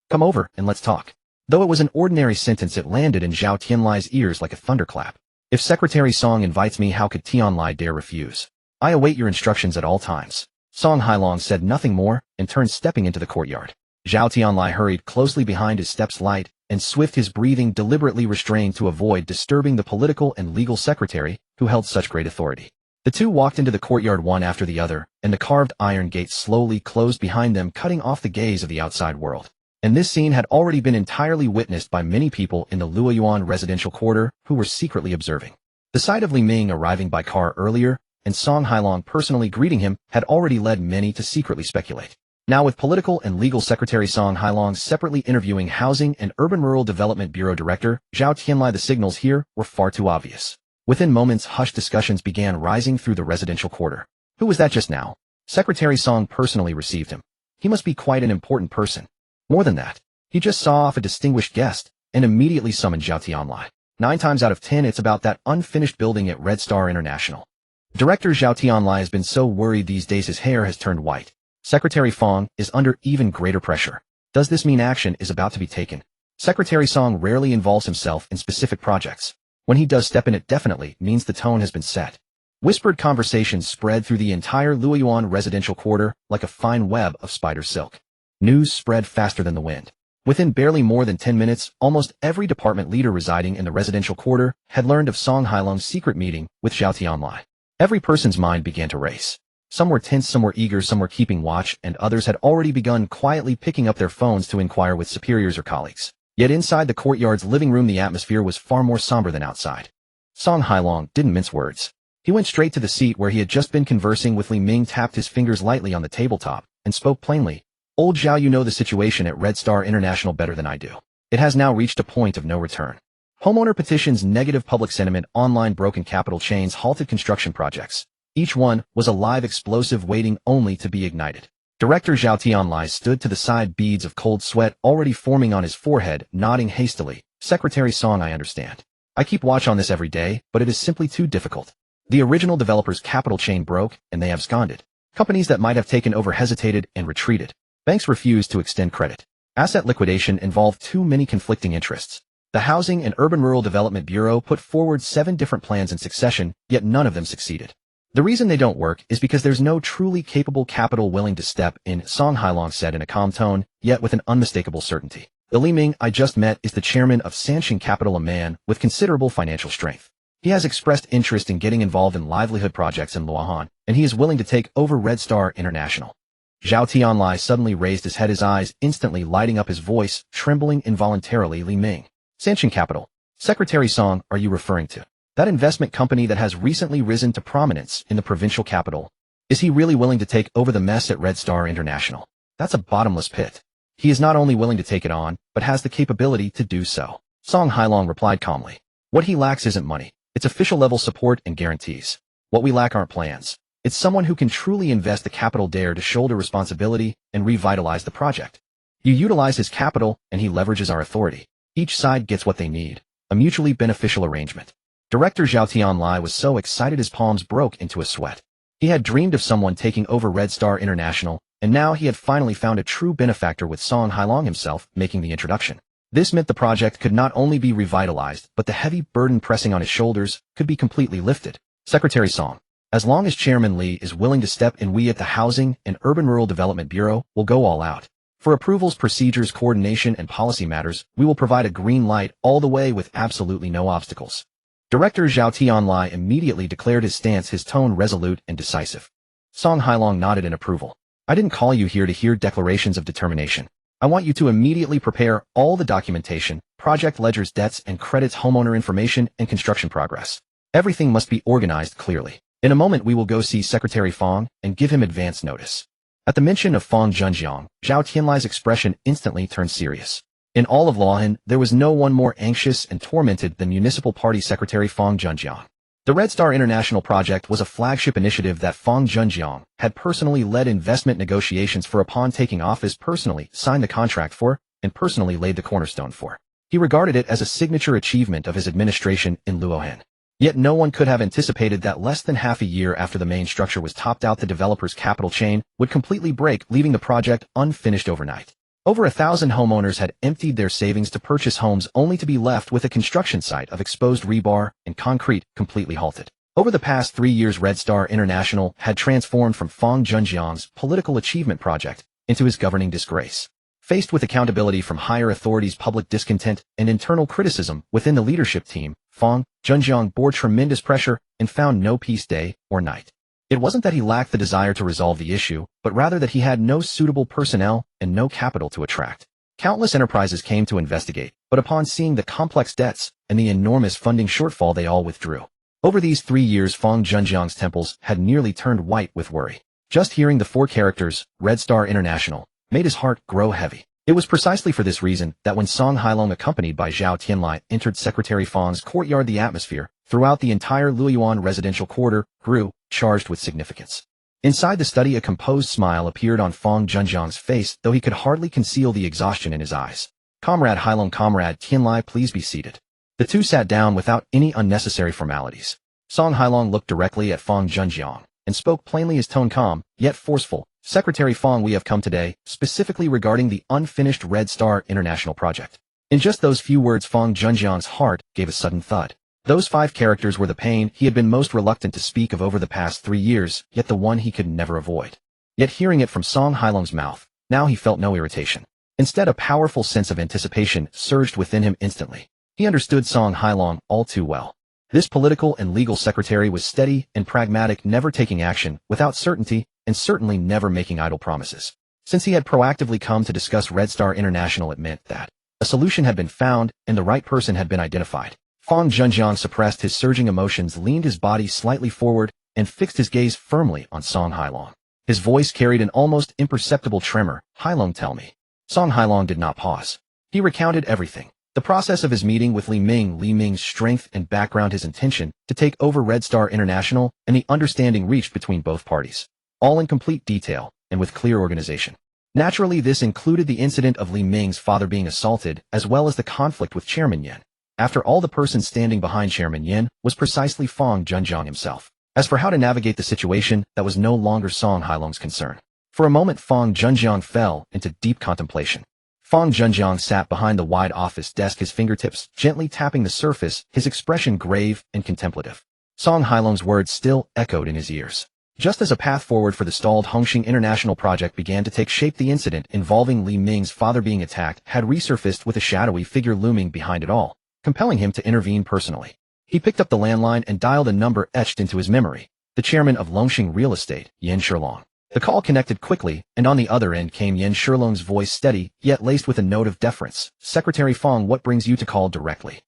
Come over and let's talk." Though it was an ordinary sentence, it landed in Zhao Tianlai's ears like a thunderclap. "If Secretary Song invites me, how could Tianlai dare refuse? I await your instructions at all times." Song Hailong said nothing more and turned, stepping into the courtyard. Zhao Tianlai hurried closely behind, his steps light and swift, his breathing deliberately restrained to avoid disturbing the political and legal secretary who held such great authority. The two walked into the courtyard one after the other, and the carved iron gate slowly closed behind them, cutting off the gaze of the outside world. And this scene had already been entirely witnessed by many people in the Luoyuan residential quarter who were secretly observing. The sight of Li Ming arriving by car earlier, and Song Hailong personally greeting him, had already led many to secretly speculate. Now, with political and legal secretary Song Hailong separately interviewing Housing and Urban Rural Development Bureau Director Zhao Tianlai, the signals here were far too obvious. Within moments, hushed discussions began rising through the residential quarter. Who was that just now? Secretary Song personally received him. He must be quite an important person. More than that, he just saw off a distinguished guest and immediately summoned Zhao Tianlai. 9 times out of 10 it's about that unfinished building at Red Star International. Director Zhao Tianlai has been so worried these days his hair has turned white. Secretary Fong is under even greater pressure. Does this mean action is about to be taken? Secretary Song rarely involves himself in specific projects. When he does step in, it definitely means the tone has been set. Whispered conversations spread through the entire Luoyuan residential quarter like a fine web of spider silk. News spread faster than the wind. Within barely more than 10 minutes, almost every department leader residing in the residential quarter had learned of Song Hailong's secret meeting with Zhao Tianlai. Every person's mind began to race. Some were tense, some were eager, some were keeping watch, and others had already begun quietly picking up their phones to inquire with superiors or colleagues. Yet inside the courtyard's living room the atmosphere was far more somber than outside. Song Hailong didn't mince words. He went straight to the seat where he had just been conversing with Li Ming, tapped his fingers lightly on the tabletop, and spoke plainly. Old Zhao, you know the situation at Red Star International better than I do. It has now reached a point of no return. Homeowner petitions, negative public sentiment, online broken capital chains, halted construction projects. Each one was a live explosive waiting only to be ignited. Director Zhao Tianlai stood to the side, beads of cold sweat already forming on his forehead, nodding hastily. Secretary Song, I understand. I keep watch on this every day, but it is simply too difficult. The original developer's capital chain broke, and they absconded. Companies that might have taken over hesitated and retreated. Banks refused to extend credit. Asset liquidation involved too many conflicting interests. The Housing and Urban Rural Development Bureau put forward 7 different plans in succession, yet none of them succeeded. The reason they don't work is because there's no truly capable capital willing to step in, Song Hailong said in a calm tone, yet with an unmistakable certainty. The Li Ming I just met is the chairman of Sanxing Capital, a man with considerable financial strength. He has expressed interest in getting involved in livelihood projects in Luohan, and he is willing to take over Red Star International. Zhao Tianlai suddenly raised his head, his eyes instantly lighting up, his voice trembling involuntarily. Li Ming. Sanxing Capital. Secretary Song, are you referring to that investment company that has recently risen to prominence in the provincial capital? Is he really willing to take over the mess at Red Star International? That's a bottomless pit. He is not only willing to take it on, but has the capability to do so. Song Hailong replied calmly. What he lacks isn't money. It's official-level support and guarantees. What we lack aren't plans. It's someone who can truly invest the capital, dare to shoulder responsibility, and revitalize the project. You utilize his capital, and he leverages our authority. Each side gets what they need. A mutually beneficial arrangement. Director Zhao Tianlai was so excited his palms broke into a sweat. He had dreamed of someone taking over Red Star International, and now he had finally found a true benefactor with Song Hailong himself making the introduction. This meant the project could not only be revitalized, but the heavy burden pressing on his shoulders could be completely lifted. Secretary Song. As long as Chairman Li is willing to step in, we at the Housing and Urban Rural Development Bureau will go all out. For approvals, procedures, coordination, and policy matters, we will provide a green light all the way with absolutely no obstacles. Director Zhao Tianlai immediately declared his stance, his tone resolute and decisive. Song Hailong nodded in approval. I didn't call you here to hear declarations of determination. I want you to immediately prepare all the documentation, project ledgers, debts and credits, homeowner information, and construction progress. Everything must be organized clearly. In a moment we will go see Secretary Fong and give him advance notice. At the mention of Fong Junjiang, Zhao Tianlai's expression instantly turned serious. In all of Luohan, there was no one more anxious and tormented than Municipal Party Secretary Fong Junjiang. The Red Star International project was a flagship initiative that Fong Junjiang had personally led investment negotiations for, upon taking office, personally signed the contract for, and personally laid the cornerstone for. He regarded it as a signature achievement of his administration in Luohan. Yet no one could have anticipated that less than half a year after the main structure was topped out, the developer's capital chain would completely break, leaving the project unfinished overnight. Over 1,000 homeowners had emptied their savings to purchase homes only to be left with a construction site of exposed rebar and concrete completely halted. Over the past 3 years, Red Star International had transformed from Fong Junjiang's political achievement project into his governing disgrace. Faced with accountability from higher authorities, public discontent, and internal criticism within the leadership team, Fong Junjiang bore tremendous pressure and found no peace day or night. It wasn't that he lacked the desire to resolve the issue, but rather that he had no suitable personnel and no capital to attract. Countless enterprises came to investigate, but upon seeing the complex debts and the enormous funding shortfall, they all withdrew. Over these 3 years, Fong Junjiang's temples had nearly turned white with worry. Just hearing the 4 characters, Red Star International, made his heart grow heavy. It was precisely for this reason that when Song Hailong, accompanied by Zhao Tianlai, entered Secretary Fong's courtyard, the atmosphere throughout the entire Luoyuan residential quarter grew, charged with significance. Inside the study, a composed smile appeared on Fang Zhenjiang's face, though he could hardly conceal the exhaustion in his eyes. Comrade Hailong, Comrade Tianlai, please be seated. The two sat down without any unnecessary formalities. Song Hailong looked directly at Fang Zhenjiang and spoke plainly, his tone calm, yet forceful. Secretary Fang, we have come today, specifically regarding the unfinished Red Star International project. In just those few words, Fang Zhenjiang's heart gave a sudden thud. Those 5 characters were the pain he had been most reluctant to speak of over the past 3 years, yet the one he could never avoid. Yet hearing it from Song Hailong's mouth, now he felt no irritation. Instead, a powerful sense of anticipation surged within him instantly. He understood Song Hailong all too well. This political and legal secretary was steady and pragmatic, never taking action without certainty, and certainly never making idle promises. Since he had proactively come to discuss Red Star International, it meant that a solution had been found and the right person had been identified. Fang Zhenjiang suppressed his surging emotions, leaned his body slightly forward, and fixed his gaze firmly on Song Hailong. His voice carried an almost imperceptible tremor. Hailong, tell me. Song Hailong did not pause. He recounted everything. The process of his meeting with Li Ming, Li Ming's strength and background, his intention to take over Red Star International, and the understanding reached between both parties. All in complete detail, and with clear organization. Naturally, this included the incident of Li Ming's father being assaulted, as well as the conflict with Chairman Yan. After all, the person standing behind Chairman Yan was precisely Fang Zhenjiang himself. As for how to navigate the situation, that was no longer Song Hailong's concern. For a moment, Fang Zhenjiang fell into deep contemplation. Fang Zhenjiang sat behind the wide office desk, his fingertips gently tapping the surface, his expression grave and contemplative. Song Hailong's words still echoed in his ears. Just as a path forward for the stalled Hongqing International project began to take shape, the incident involving Li Ming's father being attacked had resurfaced, with a shadowy figure looming behind it all, compelling him to intervene personally. He picked up the landline and dialed a number etched into his memory. The chairman of Longxing Real Estate, Yan Shilong. The call connected quickly, and on the other end came Yan Shilong's voice, steady, yet laced with a note of deference. Secretary Fang, what brings you to call directly?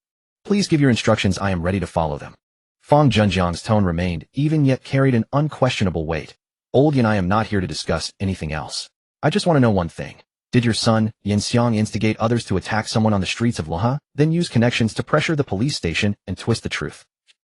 Please give your instructions, I am ready to follow them. Fang Zhenjiang's tone remained even, yet carried an unquestionable weight. Old Yan, I am not here to discuss anything else. I just want to know one thing. Did your son, Yan Xiang, instigate others to attack someone on the streets of Luhe, then use connections to pressure the police station and twist the truth?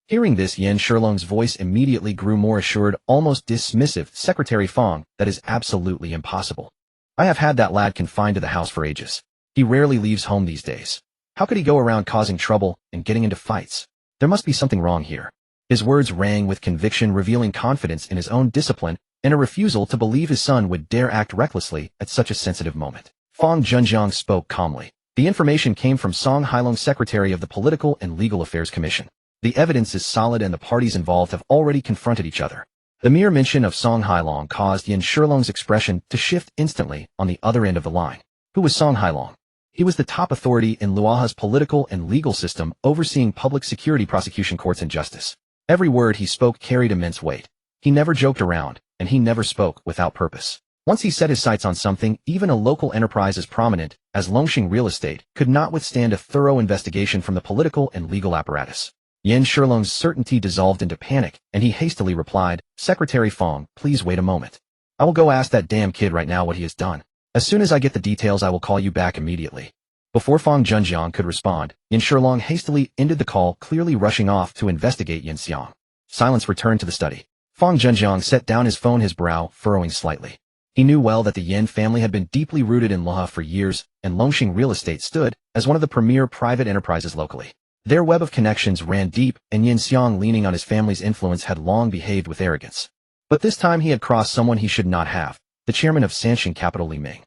Hearing this, Yan Shilong's voice immediately grew more assured, almost dismissive. Secretary Fang, that is absolutely impossible. I have had that lad confined to the house for ages. He rarely leaves home these days. How could he go around causing trouble and getting into fights? There must be something wrong here. His words rang with conviction, revealing confidence in his own discipline and a refusal to believe his son would dare act recklessly at such a sensitive moment. Fang Zhenjiang spoke calmly. The information came from Song Hailong, secretary of the Political and Legal Affairs Commission. The evidence is solid and the parties involved have already confronted each other. The mere mention of Song Hailong caused Yan Shilong's expression to shift instantly on the other end of the line. Who was Song Hailong? He was the top authority in Luoha's political and legal system, overseeing public security, prosecution, courts, and justice. Every word he spoke carried immense weight. He never joked around, and he never spoke without purpose. Once he set his sights on something, even a local enterprise as prominent as Longxing Real Estate could not withstand a thorough investigation from the political and legal apparatus. Yan Shilong's certainty dissolved into panic, and he hastily replied, Secretary Fang, please wait a moment. I will go ask that damn kid right now what he has done. As soon as I get the details, I will call you back immediately. Before Fang Zhenjiang could respond, Yan Shilong hastily ended the call, clearly rushing off to investigate Yan Xiang. Silence returned to the study. Fang Zhenjiang set down his phone, his brow furrowing slightly. He knew well that the Yan family had been deeply rooted in Luhe for years, and Longxing Real Estate stood as one of the premier private enterprises locally. Their web of connections ran deep, and Yan Xiang, leaning on his family's influence, had long behaved with arrogance. But this time he had crossed someone he should not have, the chairman of Sanxing Capital, Li Ming.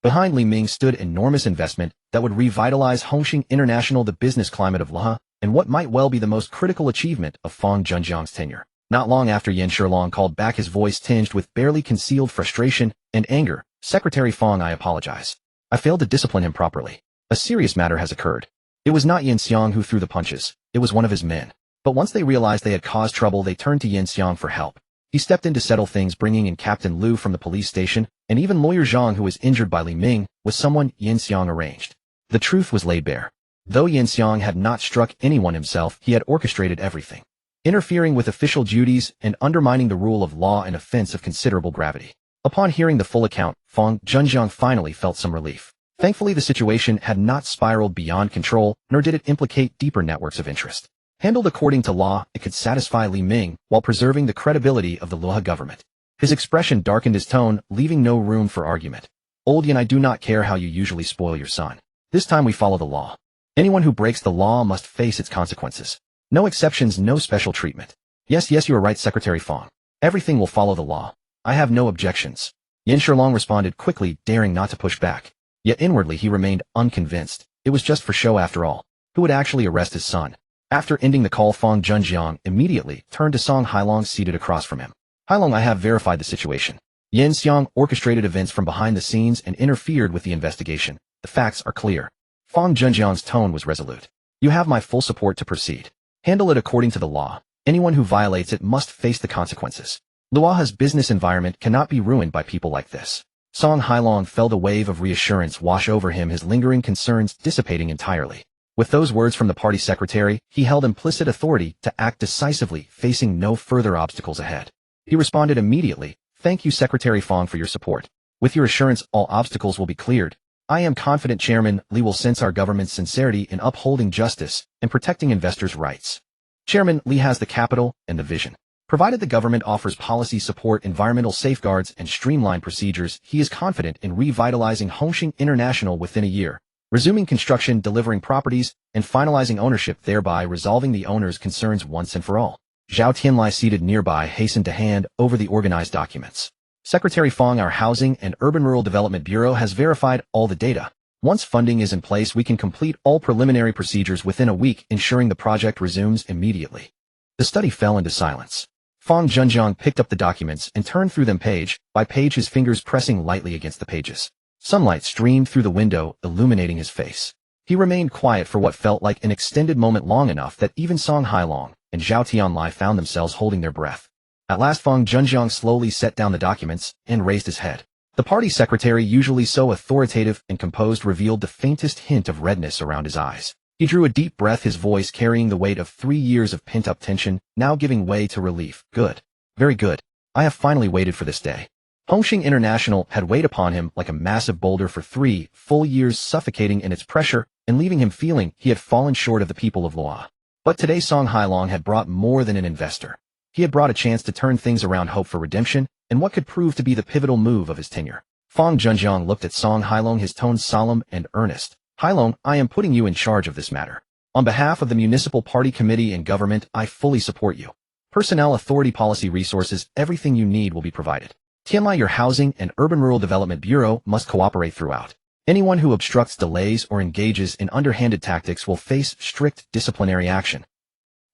Behind Li Ming stood enormous investment that would revitalize Hongqing International, the business climate of Luhe, and what might well be the most critical achievement of Fang Zhenjiang's tenure. Not long after, Yan Shilong called back, his voice tinged with barely concealed frustration and anger. Secretary Fang, I apologize. I failed to discipline him properly. A serious matter has occurred. It was not Yan Xiang who threw the punches, it was one of his men. But once they realized they had caused trouble, they turned to Yan Xiang for help. He stepped in to settle things, bringing in Captain Liu from the police station, and even lawyer Zhang, who was injured by Li Ming, was someone Yan Xiang arranged. The truth was laid bare. Though Yan Xiang had not struck anyone himself, he had orchestrated everything, interfering with official duties and undermining the rule of law, an offense of considerable gravity. Upon hearing the full account, Fang Zhenjiang finally felt some relief. Thankfully, the situation had not spiraled beyond control, nor did it implicate deeper networks of interest. Handled according to law, it could satisfy Li Ming while preserving the credibility of the Luhe government. His expression darkened his tone, leaving no room for argument. Old Yan, I do not care how you usually spoil your son. This time we follow the law. Anyone who breaks the law must face its consequences. No exceptions, no special treatment. Yes, you are right, Secretary Fong. Everything will follow the law. I have no objections. Yin Shilong responded quickly, daring not to push back. Yet inwardly he remained unconvinced. It was just for show after all. Who would actually arrest his son? After ending the call, Fong Junjiang immediately turned to Song Hailong seated across from him. Hailong, I have verified the situation. Yin Xiang orchestrated events from behind the scenes and interfered with the investigation. The facts are clear. Fong Junjiang's tone was resolute. You have my full support to proceed. Handle it according to the law. Anyone who violates it must face the consequences. Luoha's business environment cannot be ruined by people like this. Song Hailong felt a wave of reassurance wash over him, his lingering concerns dissipating entirely. With those words from the party secretary, he held implicit authority to act decisively, facing no further obstacles ahead. He responded immediately, Thank you, Secretary Fong, for your support. With your assurance, all obstacles will be cleared. I am confident Chairman Li will sense our government's sincerity in upholding justice and protecting investors' rights. Chairman Li has the capital and the vision. Provided the government offers policy support, environmental safeguards, and streamlined procedures, he is confident in revitalizing Hongxing International within a year, resuming construction, delivering properties, and finalizing ownership, thereby resolving the owner's concerns once and for all. Zhao Tianlai, seated nearby, hastened to hand over the organized documents. Secretary Fong, our Housing and Urban Rural Development Bureau has verified all the data. Once funding is in place, we can complete all preliminary procedures within a week, ensuring the project resumes immediately. The study fell into silence. Fong Junjiang picked up the documents and turned through them page by page, his fingers pressing lightly against the pages. Sunlight streamed through the window, illuminating his face. He remained quiet for what felt like an extended moment, long enough that even Song Hailong and Zhao Tianlai found themselves holding their breath. At last, Fong Junjiang slowly set down the documents and raised his head. The party secretary, usually so authoritative and composed, revealed the faintest hint of redness around his eyes. He drew a deep breath, his voice carrying the weight of 3 years of pent-up tension, now giving way to relief. Good. Very good. I have finally waited for this day. Hongxing International had weighed upon him like a massive boulder for 3 full years, suffocating in its pressure and leaving him feeling he had fallen short of the people of Luoha. But today Song Hailong had brought more than an investor. He had brought a chance to turn things around, hope for redemption, and what could prove to be the pivotal move of his tenure. Fong Junjiang looked at Song Hailong, his tone solemn and earnest. Hailong, I am putting you in charge of this matter. On behalf of the Municipal Party Committee and government, I fully support you. Personnel, authority, policy, resources, everything you need will be provided. Tianlai, your Housing and Urban Rural Development Bureau must cooperate throughout. Anyone who obstructs, delays, or engages in underhanded tactics will face strict disciplinary action.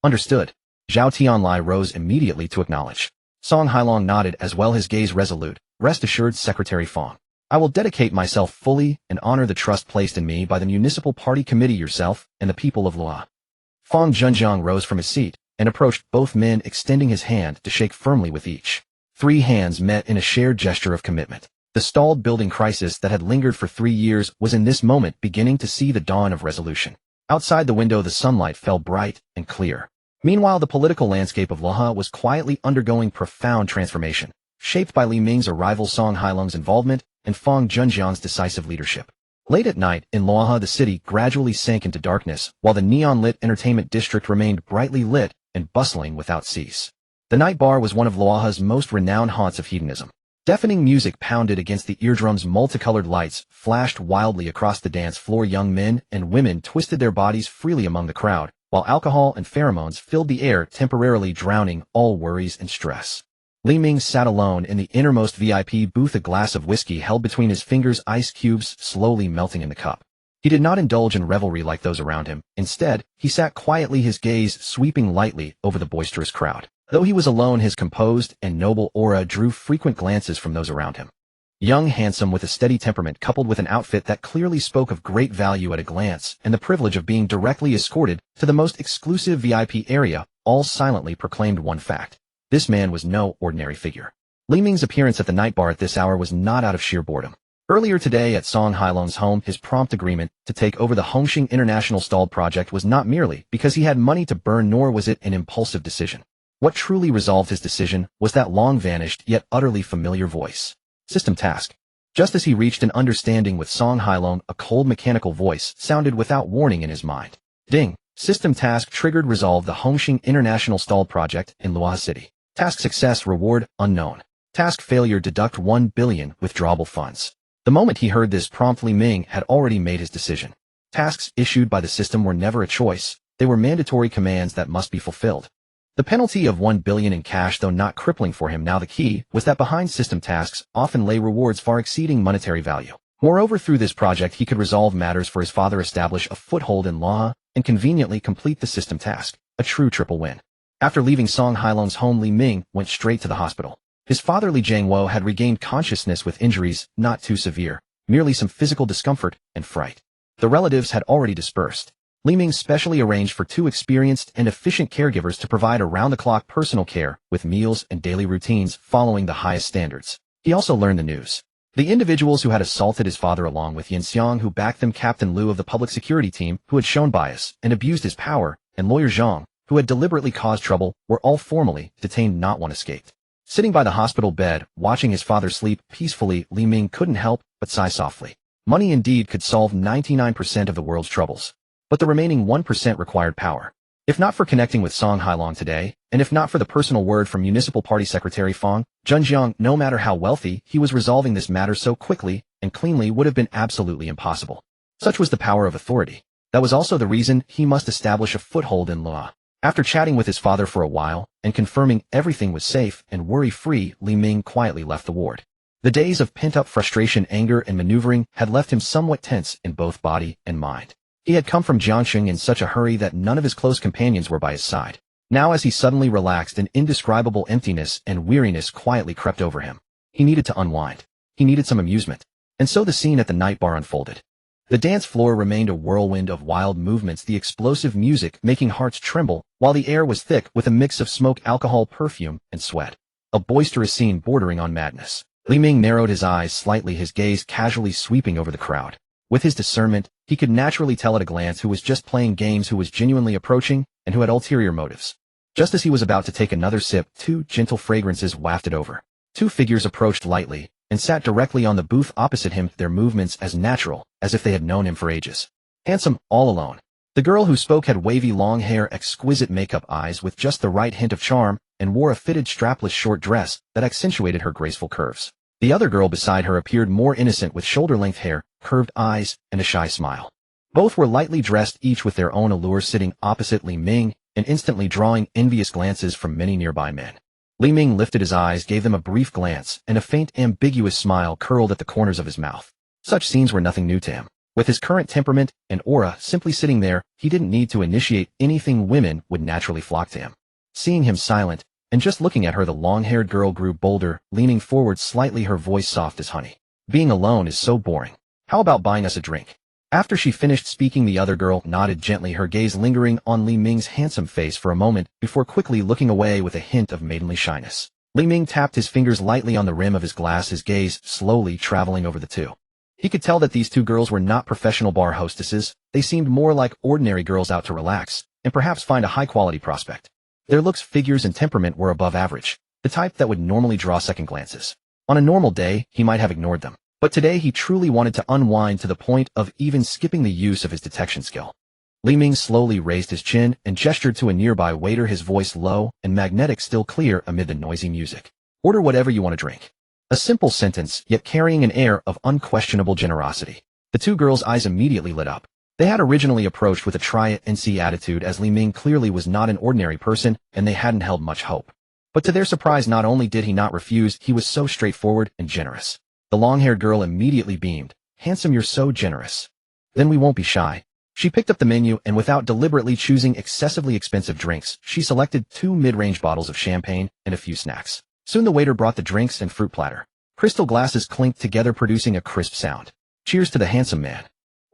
Understood. Zhao Tianlai rose immediately to acknowledge. Song Hailong nodded as well, his gaze resolute. Rest assured, Secretary Fong. I will dedicate myself fully and honor the trust placed in me by the Municipal Party Committee, yourself, and the people of Luoha. Fong Junjiang rose from his seat and approached both men, extending his hand to shake firmly with each. 3 hands met in a shared gesture of commitment. The stalled building crisis that had lingered for 3 years was in this moment beginning to see the dawn of resolution. Outside the window, the sunlight fell bright and clear. Meanwhile, the political landscape of Luoha was quietly undergoing profound transformation, shaped by Li Ming's arrival, Song Hailong's involvement, and Fong Junjiang's decisive leadership. Late at night, in Luoha, the city gradually sank into darkness, while the neon-lit entertainment district remained brightly lit and bustling without cease. The night bar was one of Luoha's most renowned haunts of hedonism. Deafening music pounded against the eardrums, multicolored lights flashed wildly across the dance floor, young men and women twisted their bodies freely among the crowd, while alcohol and pheromones filled the air, temporarily drowning all worries and stress. Li Ming sat alone in the innermost VIP booth, a glass of whiskey held between his fingers, ice cubes slowly melting in the cup. He did not indulge in revelry like those around him. Instead, he sat quietly, his gaze sweeping lightly over the boisterous crowd. Though he was alone, his composed and noble aura drew frequent glances from those around him. Young, handsome, with a steady temperament coupled with an outfit that clearly spoke of great value at a glance and the privilege of being directly escorted to the most exclusive VIP area, all silently proclaimed one fact. This man was no ordinary figure. Li Ming's appearance at the night bar at this hour was not out of sheer boredom. Earlier today at Song Hailong's home, his prompt agreement to take over the Hongxing International stalled project was not merely because he had money to burn, nor was it an impulsive decision. What truly resolved his decision was that long-vanished yet utterly familiar voice. System task. Just as he reached an understanding with Song Hailong, a cold mechanical voice sounded without warning in his mind. Ding. System task triggered. Resolve the Hongxing International stalled project in Luoha City. Task success. Reward unknown. Task failure, deduct 1 billion withdrawable funds. The moment he heard this, promptly Ming had already made his decision. Tasks issued by the system were never a choice, they were mandatory commands that must be fulfilled. The penalty of 1 billion in cash, though not crippling for him now, the key was that behind system tasks often lay rewards far exceeding monetary value. Moreover, through this project he could resolve matters for his father, establish a foothold in law, and conveniently complete the system task, a true triple win. After leaving Song Hailong's home, Li Ming went straight to the hospital. His father Li Jiangwo had regained consciousness with injuries not too severe, merely some physical discomfort and fright. The relatives had already dispersed. Li Ming specially arranged for 2 experienced and efficient caregivers to provide around-the-clock personal care, with meals and daily routines following the highest standards. He also learned the news. The individuals who had assaulted his father, along with Yin Xiang who backed them, Captain Liu of the public security team who had shown bias and abused his power, and Lawyer Zhang, who had deliberately caused trouble, were all formally detained. Not one escaped. Sitting by the hospital bed, watching his father sleep peacefully, Li Ming couldn't help but sigh softly. Money indeed could solve 99% of the world's troubles. But the remaining 1% required power. If not for connecting with Song Hailong today, and if not for the personal word from Municipal Party Secretary Fang Junjiang, no matter how wealthy he was, resolving this matter so quickly and cleanly would have been absolutely impossible. Such was the power of authority. That was also the reason he must establish a foothold in law. After chatting with his father for a while, and confirming everything was safe and worry-free, Li Ming quietly left the ward. The days of pent-up frustration, anger, and maneuvering had left him somewhat tense in both body and mind. He had come from Jiangxing in such a hurry that none of his close companions were by his side. Now, as he suddenly relaxed, an indescribable emptiness and weariness quietly crept over him. He needed to unwind. He needed some amusement. And so the scene at the night bar unfolded. The dance floor remained a whirlwind of wild movements, the explosive music making hearts tremble, while the air was thick with a mix of smoke, alcohol, perfume, and sweat. A boisterous scene bordering on madness. Li Ming narrowed his eyes slightly, his gaze casually sweeping over the crowd. With his discernment, he could naturally tell at a glance who was just playing games, who was genuinely approaching, and who had ulterior motives. Just as he was about to take another sip, 2 gentle fragrances wafted over. 2 figures approached lightly, and sat directly on the booth opposite him, their movements as natural as if they had known him for ages. Handsome, all alone. The girl who spoke had wavy long hair, exquisite makeup, eyes with just the right hint of charm, and wore a fitted strapless short dress that accentuated her graceful curves. The other girl beside her appeared more innocent, with shoulder-length hair, curved eyes, and a shy smile. Both were lightly dressed, each with their own allure, sitting opposite Li Ming and instantly drawing envious glances from many nearby men. Li Ming lifted his eyes, gave them a brief glance, and a faint, ambiguous smile curled at the corners of his mouth. Such scenes were nothing new to him. With his current temperament and aura, simply sitting there, he didn't need to initiate anything. Women would naturally flock to him. Seeing him silent, and just looking at her, the long-haired girl grew bolder, leaning forward slightly, her voice soft as honey. Being alone is so boring. How about buying us a drink? After she finished speaking, the other girl nodded gently, her gaze lingering on Li Ming's handsome face for a moment before quickly looking away with a hint of maidenly shyness. Li Ming tapped his fingers lightly on the rim of his glass, his gaze slowly traveling over the 2. He could tell that these 2 girls were not professional bar hostesses. They seemed more like ordinary girls out to relax and perhaps find a high-quality prospect. Their looks, figures, and temperament were above average, the type that would normally draw second glances. On a normal day, he might have ignored them. But today he truly wanted to unwind, to the point of even skipping the use of his detection skill. Li Ming slowly raised his chin and gestured to a nearby waiter, his voice low and magnetic, still clear amid the noisy music. Order whatever you want to drink. A simple sentence, yet carrying an air of unquestionable generosity. The 2 girls' eyes immediately lit up. They had originally approached with a try-it-and-see attitude, as Li Ming clearly was not an ordinary person, and they hadn't held much hope. But to their surprise, not only did he not refuse, he was so straightforward and generous. The long-haired girl immediately beamed. Handsome, you're so generous. Then we won't be shy. She picked up the menu, and without deliberately choosing excessively expensive drinks, she selected 2 mid-range bottles of champagne and a few snacks. Soon the waiter brought the drinks and fruit platter. Crystal glasses clinked together, producing a crisp sound. Cheers to the handsome man.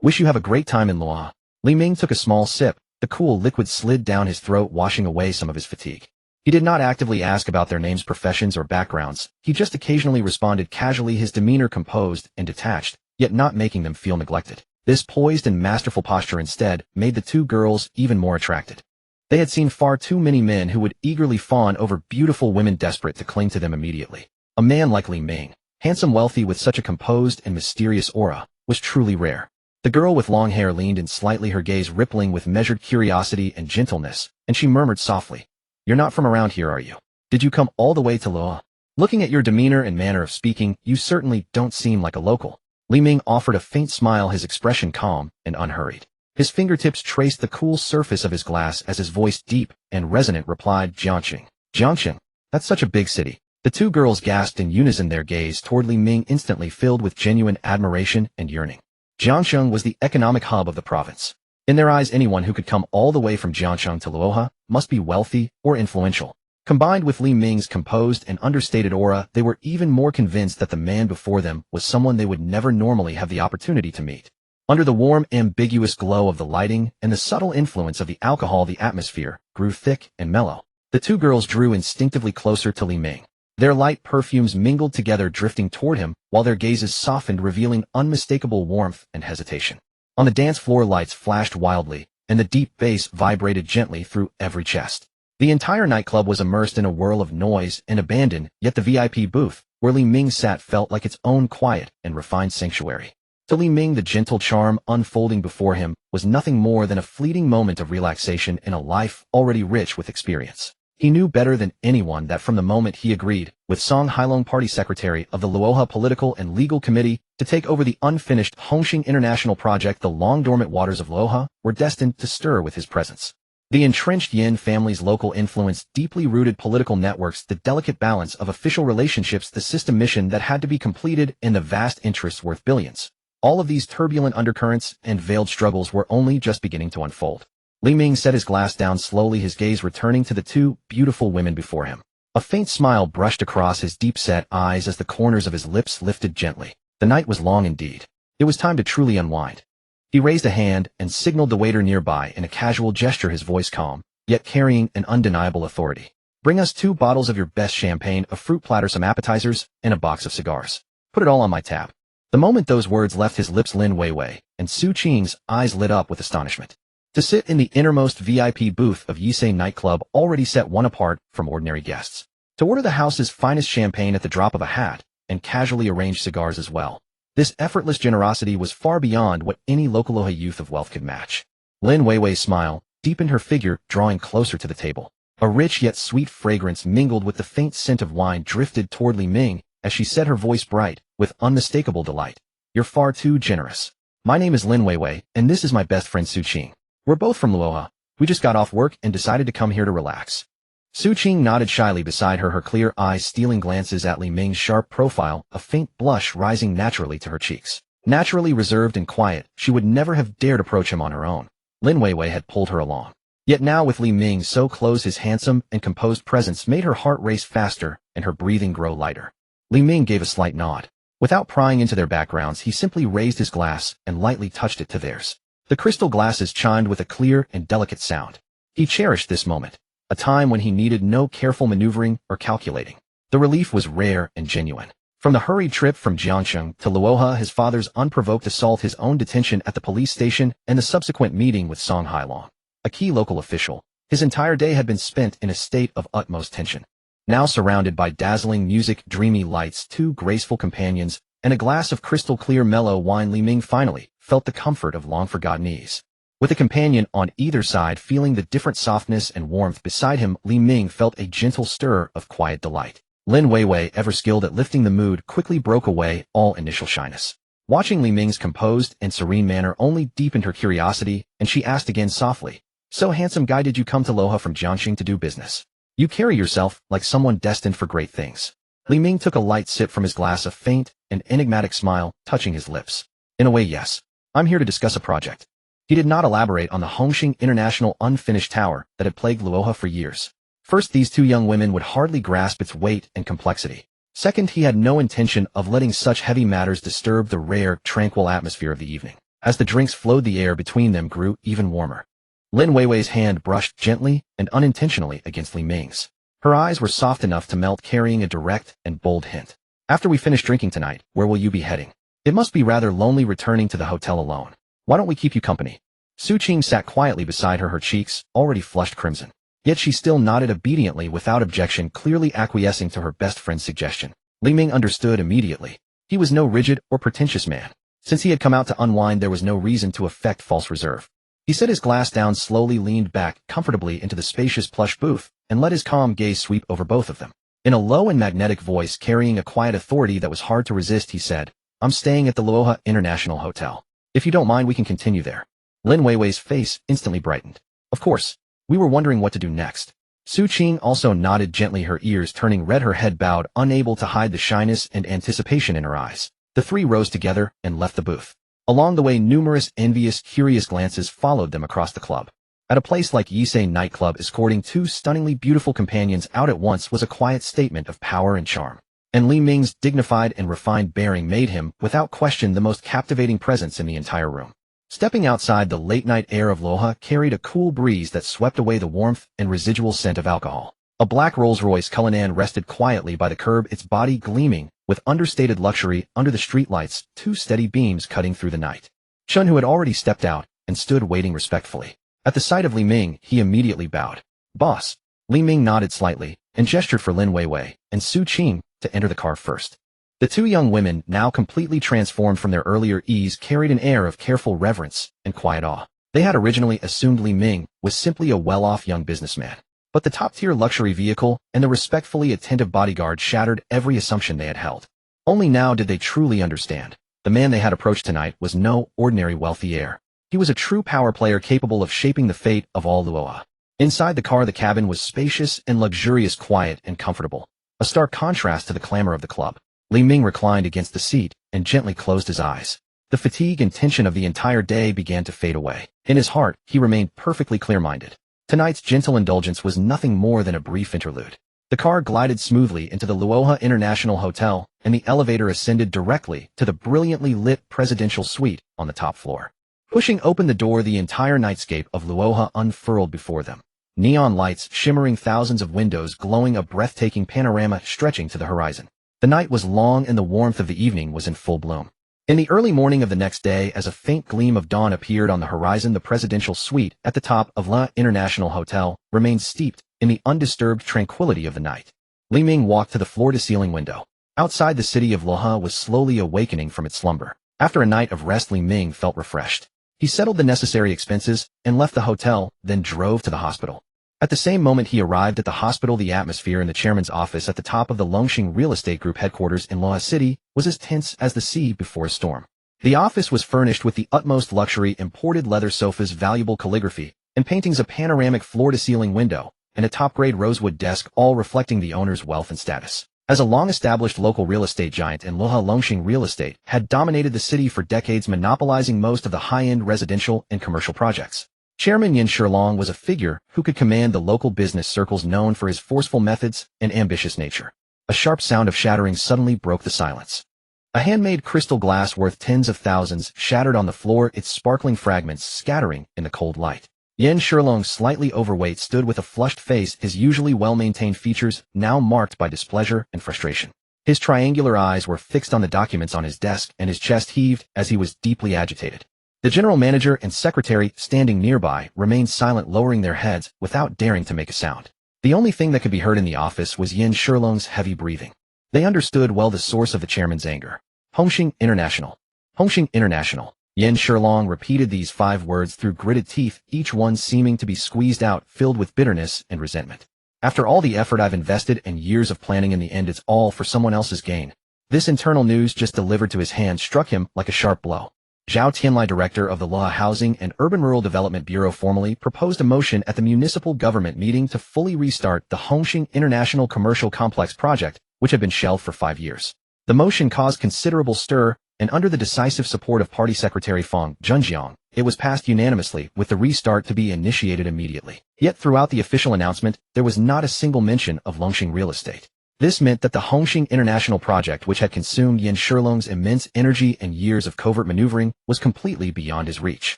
Wish you have a great time in Loa. Li Ming took a small sip. The cool liquid slid down his throat, washing away some of his fatigue. He did not actively ask about their names, professions, or backgrounds. He just occasionally responded casually, his demeanor composed and detached, yet not making them feel neglected. This poised and masterful posture instead made the 2 girls even more attracted. They had seen far too many men who would eagerly fawn over beautiful women, desperate to cling to them immediately. A man like Li Ming, handsome, wealthy, with such a composed and mysterious aura, was truly rare. The girl with long hair leaned in slightly, her gaze rippling with measured curiosity and gentleness, and she murmured softly, "You're not from around here, are you? Did you come all the way to Loa?" Looking at your demeanor and manner of speaking, you certainly don't seem like a local. Li Ming offered a faint smile, his expression calm and unhurried. His fingertips traced the cool surface of his glass as his voice, deep and resonant, replied, Jiangxing. Jiangxing? That's such a big city. The two girls gasped in unison, their gaze toward Li Ming instantly filled with genuine admiration and yearning. Jiangxing was the economic hub of the province. In their eyes, anyone who could come all the way from Jiangxing to Luohe must be wealthy or influential. Combined with Li Ming's composed and understated aura, they were even more convinced that the man before them was someone they would never normally have the opportunity to meet. Under the warm, ambiguous glow of the lighting and the subtle influence of the alcohol, the atmosphere grew thick and mellow. The two girls drew instinctively closer to Li Ming. Their light perfumes mingled together, drifting toward him, while their gazes softened, revealing unmistakable warmth and hesitation. On the dance floor, lights flashed wildly, and the deep bass vibrated gently through every chest. The entire nightclub was immersed in a whirl of noise and abandon, yet the VIP booth, where Li Ming sat, felt like its own quiet and refined sanctuary. To Li Ming, the gentle charm unfolding before him was nothing more than a fleeting moment of relaxation in a life already rich with experience. He knew better than anyone that from the moment he agreed, with Song Hailong, party secretary of the Luohe Political and Legal Committee, to take over the unfinished Hongxing International project, the long-dormant waters of Luohe were destined to stir with his presence. The entrenched Yin family's local influence, deeply rooted political networks, the delicate balance of official relationships, the system mission that had to be completed, and the vast interests worth billions. All of these turbulent undercurrents and veiled struggles were only just beginning to unfold. Li Ming set his glass down slowly, his gaze returning to the two beautiful women before him. A faint smile brushed across his deep-set eyes as the corners of his lips lifted gently. The night was long indeed. It was time to truly unwind. He raised a hand and signaled the waiter nearby in a casual gesture, his voice calm, yet carrying an undeniable authority. Bring us 2 bottles of your best champagne, a fruit platter, some appetizers, and a box of cigars. Put it all on my tab. The moment those words left his lips, Lin Weiwei and Su Qing's eyes lit up with astonishment. To sit in the innermost VIP booth of Yisei nightclub already set one apart from ordinary guests. To order the house's finest champagne at the drop of a hat, and casually arranged cigars as well. This effortless generosity was far beyond what any local Luohe youth of wealth could match. Lin Weiwei's smile deepened her figure, drawing closer to the table. A rich yet sweet fragrance mingled with the faint scent of wine drifted toward Li Ming as she said, her voice bright with unmistakable delight. You're far too generous. My name is Lin Weiwei, and this is my best friend Su Qing. We're both from Luohe. We just got off work and decided to come here to relax. Su Qing nodded shyly beside her, her clear eyes stealing glances at Li Ming's sharp profile, a faint blush rising naturally to her cheeks. Naturally reserved and quiet, she would never have dared approach him on her own. Lin Weiwei had pulled her along. Yet now with Li Ming so close, his handsome and composed presence made her heart race faster and her breathing grow lighter. Li Ming gave a slight nod. Without prying into their backgrounds, he simply raised his glass and lightly touched it to theirs. The crystal glasses chimed with a clear and delicate sound. He cherished this moment, a time when he needed no careful maneuvering or calculating. The relief was rare and genuine. From the hurried trip from Jiangxing to Luohe, his father's unprovoked assault, his own detention at the police station, and the subsequent meeting with Song Hailong, a key local official, his entire day had been spent in a state of utmost tension. Now surrounded by dazzling music, dreamy lights, 2 graceful companions, and a glass of crystal-clear mellow wine, Li Ming finally felt the comfort of long-forgotten ease. With a companion on either side feeling the different softness and warmth beside him, Li Ming felt a gentle stir of quiet delight. Lin Weiwei, ever skilled at lifting the mood, quickly broke away all initial shyness. Watching Li Ming's composed and serene manner only deepened her curiosity, and she asked again softly, So handsome guy, did you come to Luohe from Jiangxing to do business? You carry yourself like someone destined for great things. Li Ming took a light sip from his glass, a faint and enigmatic smile touching his lips. In a way, yes. I'm here to discuss a project. He did not elaborate on the Hongxing International unfinished tower that had plagued Luohe for years. First, these 2 young women would hardly grasp its weight and complexity. Second, he had no intention of letting such heavy matters disturb the rare, tranquil atmosphere of the evening. As the drinks flowed, the air between them grew even warmer. Lin Weiwei's hand brushed gently and unintentionally against Li Ming's. Her eyes were soft enough to melt, carrying a direct and bold hint. After we finish drinking tonight, where will you be heading? It must be rather lonely returning to the hotel alone. Why don't we keep you company? Su Qing sat quietly beside her, her cheeks already flushed crimson. Yet she still nodded obediently without objection, clearly acquiescing to her best friend's suggestion. Li Ming understood immediately. He was no rigid or pretentious man. Since he had come out to unwind, there was no reason to affect false reserve. He set his glass down slowly, leaned back comfortably into the spacious plush booth, and let his calm gaze sweep over both of them. In a low and magnetic voice carrying a quiet authority that was hard to resist, he said, "I'm staying at the Luoha International Hotel. If you don't mind, we can continue there." Lin Weiwei's face instantly brightened. Of course. We were wondering what to do next. Su Qing also nodded gently, her ears turning red, her head bowed, unable to hide the shyness and anticipation in her eyes. The three rose together and left the booth. Along the way, numerous envious, curious glances followed them across the club. At a place like Yisei nightclub, escorting two stunningly beautiful companions out at once was a quiet statement of power and charm. And Li Ming's dignified and refined bearing made him, without question, the most captivating presence in the entire room. Stepping outside, the late-night air of Luoha carried a cool breeze that swept away the warmth and residual scent of alcohol. A black Rolls-Royce Cullinan rested quietly by the curb, its body gleaming with understated luxury under the streetlights, two steady beams cutting through the night. Chun, who had already stepped out and stood waiting respectfully. At the sight of Li Ming, he immediately bowed. "Boss." Li Ming nodded slightly and gestured for Lin Weiwei and Su Qing to enter the car first. The two young women, now completely transformed from their earlier ease, carried an air of careful reverence and quiet awe. They had originally assumed Li Ming was simply a well-off young businessman. But the top-tier luxury vehicle and the respectfully attentive bodyguard shattered every assumption they had held. Only now did they truly understand. The man they had approached tonight was no ordinary wealthy heir. He was a true power player capable of shaping the fate of all Luoha. Inside the car, the cabin was spacious and luxurious, quiet and comfortable. A stark contrast to the clamor of the club. Li Ming reclined against the seat and gently closed his eyes. The fatigue and tension of the entire day began to fade away. In his heart, he remained perfectly clear-minded. Tonight's gentle indulgence was nothing more than a brief interlude. The car glided smoothly into the Luoha International Hotel, and the elevator ascended directly to the brilliantly lit presidential suite on the top floor. Pushing open the door, the entire nightscape of Luoha unfurled before them. Neon lights shimmering, thousands of windows glowing, a breathtaking panorama stretching to the horizon. The night was long and the warmth of the evening was in full bloom. In the early morning of the next day, as a faint gleam of dawn appeared on the horizon, the presidential suite at the top of La International Hotel remained steeped in the undisturbed tranquility of the night. Li Ming walked to the floor-to-ceiling window. Outside, the city of Luoha was slowly awakening from its slumber. After a night of rest, Li Ming felt refreshed. He settled the necessary expenses and left the hotel, then drove to the hospital. At the same moment he arrived at the hospital, the atmosphere in the chairman's office at the top of the Longxing Real Estate Group headquarters in Luoha City was as tense as the sea before a storm. The office was furnished with the utmost luxury, imported leather sofas, valuable calligraphy, and paintings, a panoramic floor-to-ceiling window, and a top-grade rosewood desk, all reflecting the owner's wealth and status. As a long-established local real estate giant in Luoha, Longxing Real Estate had dominated the city for decades, monopolizing most of the high-end residential and commercial projects. Chairman Yin Shilong was a figure who could command the local business circles, known for his forceful methods and ambitious nature. A sharp sound of shattering suddenly broke the silence. A handmade crystal glass worth tens of thousands shattered on the floor, its sparkling fragments scattering in the cold light. Yin Shilong, slightly overweight, stood with a flushed face, his usually well-maintained features now marked by displeasure and frustration. His triangular eyes were fixed on the documents on his desk, and his chest heaved as he was deeply agitated. The general manager and secretary, standing nearby, remained silent, lowering their heads without daring to make a sound. The only thing that could be heard in the office was Yin Shilong's heavy breathing. They understood well the source of the chairman's anger. Hongxing International. Hongxing International. Yin Shilong repeated these 5 words through gritted teeth, each one seeming to be squeezed out, filled with bitterness and resentment. After all the effort I've invested and years of planning, in the end it's all for someone else's gain. This internal news just delivered to his hand struck him like a sharp blow. Zhao Tianlai, director of the Luoha Housing and Urban Rural Development Bureau, formally proposed a motion at the municipal government meeting to fully restart the Hongxing International Commercial Complex project, which had been shelved for 5 years. The motion caused considerable stir, and under the decisive support of Party Secretary Fang Junjiang, it was passed unanimously, with the restart to be initiated immediately. Yet throughout the official announcement, there was not a single mention of Longxing Real Estate. This meant that the Hongxing International project, which had consumed Yin Shilong's immense energy and years of covert maneuvering, was completely beyond his reach.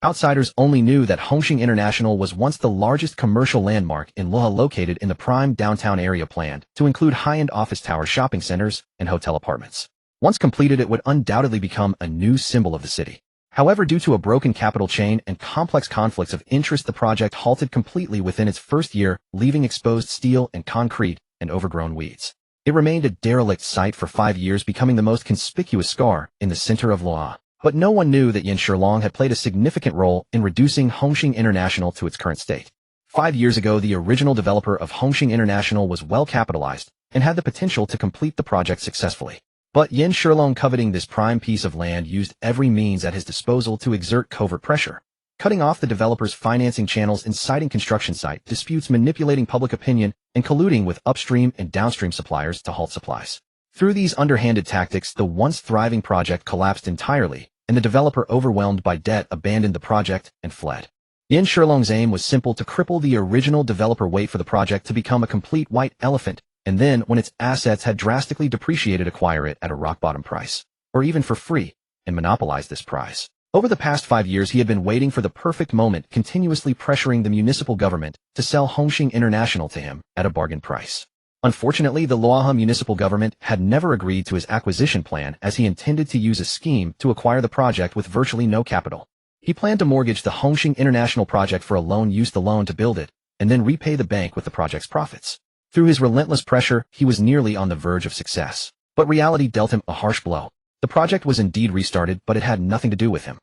Outsiders only knew that Hongxing International was once the largest commercial landmark in Luoha, located in the prime downtown area, planned to include high-end office towers, shopping centers, and hotel apartments. Once completed, it would undoubtedly become a new symbol of the city. However, due to a broken capital chain and complex conflicts of interest, the project halted completely within its first year, leaving exposed steel and concrete and overgrown weeds. It remained a derelict site for 5 years, becoming the most conspicuous scar in the center of Luoha. But no one knew that Yin Shilong had played a significant role in reducing Hongxing International to its current state. 5 years ago, the original developer of Hongxing International was well capitalized, and had the potential to complete the project successfully. But Yin Shilong, coveting this prime piece of land, used every means at his disposal to exert covert pressure, cutting off the developer's financing channels, inciting construction site disputes, manipulating public opinion, and colluding with upstream and downstream suppliers to halt supplies. Through these underhanded tactics, the once thriving project collapsed entirely, and the developer, overwhelmed by debt, abandoned the project and fled. Yin Shilong's aim was simple: to cripple the original developer, wait for the project to become a complete white elephant, and then, when its assets had drastically depreciated, acquire it at a rock-bottom price, or even for free, and monopolize this prize. Over the past 5 years, he had been waiting for the perfect moment, continuously pressuring the municipal government to sell Hongxing International to him at a bargain price. Unfortunately, the Luoha municipal government had never agreed to his acquisition plan, as he intended to use a scheme to acquire the project with virtually no capital. He planned to mortgage the Hongxing International project for a loan, use the loan to build it, and then repay the bank with the project's profits. Through his relentless pressure, he was nearly on the verge of success. But reality dealt him a harsh blow. The project was indeed restarted, but it had nothing to do with him.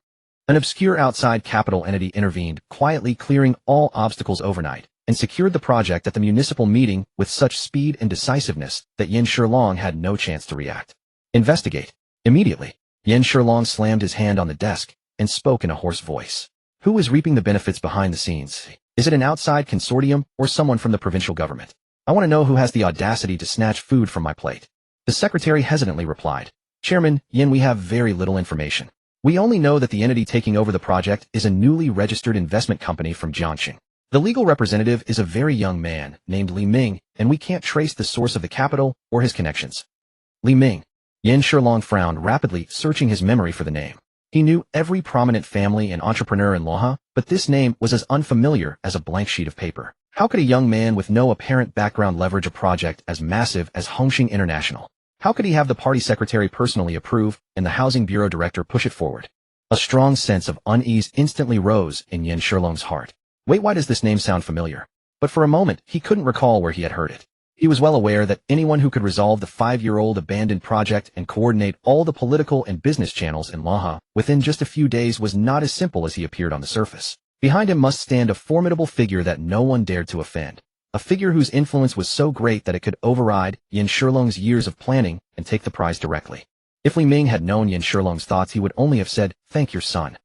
An obscure outside capital entity intervened, quietly clearing all obstacles overnight, and secured the project at the municipal meeting with such speed and decisiveness that Yin Shilong had no chance to react. Investigate. Immediately, Yin Shilong slammed his hand on the desk and spoke in a hoarse voice. Who is reaping the benefits behind the scenes? Is it an outside consortium or someone from the provincial government? I want to know who has the audacity to snatch food from my plate. The secretary hesitantly replied, Chairman Yin, we have very little information. We only know that the entity taking over the project is a newly registered investment company from Jiangxing. The legal representative is a very young man named Li Ming, and we can't trace the source of the capital or his connections. Li Ming. Yin Shilong frowned, rapidly searching his memory for the name. He knew every prominent family and entrepreneur in Luoha, but this name was as unfamiliar as a blank sheet of paper. How could a young man with no apparent background leverage a project as massive as Hongxing International? How could he have the party secretary personally approve and the housing bureau director push it forward? A strong sense of unease instantly rose in Yin Shilong's heart. Wait, why does this name sound familiar? But for a moment, he couldn't recall where he had heard it. He was well aware that anyone who could resolve the 5-year-old abandoned project and coordinate all the political and business channels in Luoha within just a few days was not as simple as he appeared on the surface. Behind him must stand a formidable figure that no one dared to offend. A figure whose influence was so great that it could override Yin Shilong's years of planning and take the prize directly. If Li Ming had known Yin Shilong's thoughts, he would only have said, "Thank your son."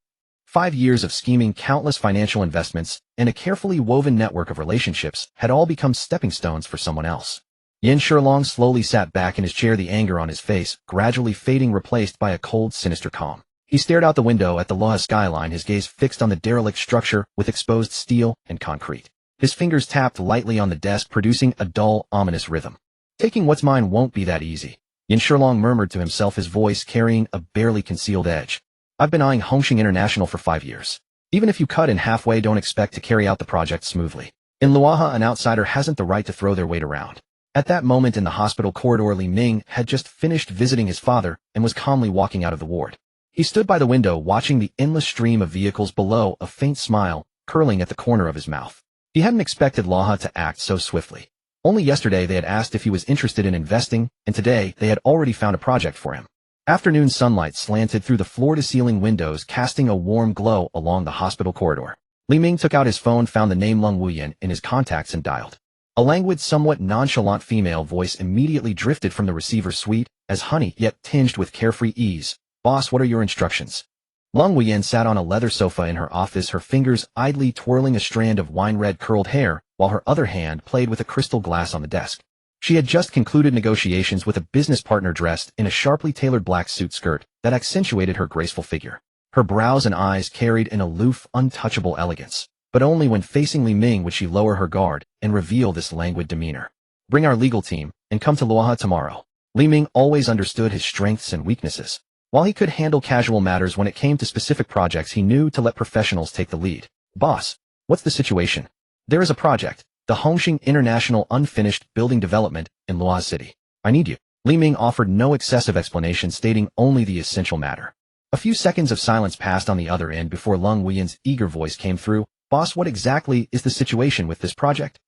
5 years of scheming, countless financial investments, and a carefully woven network of relationships had all become stepping stones for someone else. Yin Shilong slowly sat back in his chair, the anger on his face gradually fading, replaced by a cold, sinister calm. He stared out the window at the Luoha skyline, his gaze fixed on the derelict structure with exposed steel and concrete. His fingers tapped lightly on the desk, producing a dull, ominous rhythm. Taking what's mine won't be that easy, Yin Shilong murmured to himself, his voice carrying a barely concealed edge. I've been eyeing Hongxing International for 5 years. Even if you cut in halfway, don't expect to carry out the project smoothly. In Luoha, an outsider hasn't the right to throw their weight around. At that moment in the hospital corridor, Li Ming had just finished visiting his father and was calmly walking out of the ward. He stood by the window, watching the endless stream of vehicles below, a faint smile curling at the corner of his mouth. He hadn't expected Luoha to act so swiftly. Only yesterday they had asked if he was interested in investing, and today they had already found a project for him. Afternoon sunlight slanted through the floor-to-ceiling windows, casting a warm glow along the hospital corridor. Li Ming took out his phone, found the name Lung Wuyan in his contacts, and dialed. A languid, somewhat nonchalant female voice immediately drifted from the receiver, sweet as honey, yet tinged with carefree ease. Boss, what are your instructions? Lung Wuyan sat on a leather sofa in her office, her fingers idly twirling a strand of wine-red curled hair, while her other hand played with a crystal glass on the desk. She had just concluded negotiations with a business partner dressed in a sharply tailored black suit skirt that accentuated her graceful figure. Her brows and eyes carried an aloof, untouchable elegance, but only when facing Li Ming would she lower her guard and reveal this languid demeanor. Bring our legal team and come to Luoha tomorrow. Li Ming always understood his strengths and weaknesses. While he could handle casual matters, when it came to specific projects, he knew to let professionals take the lead. Boss, what's the situation? There is a project, the Hongxing International unfinished building development in Luoha City. I need you. Li Ming offered no excessive explanation, stating only the essential matter. A few seconds of silence passed on the other end before Lung Wuyan's eager voice came through. Boss, what exactly is the situation with this project?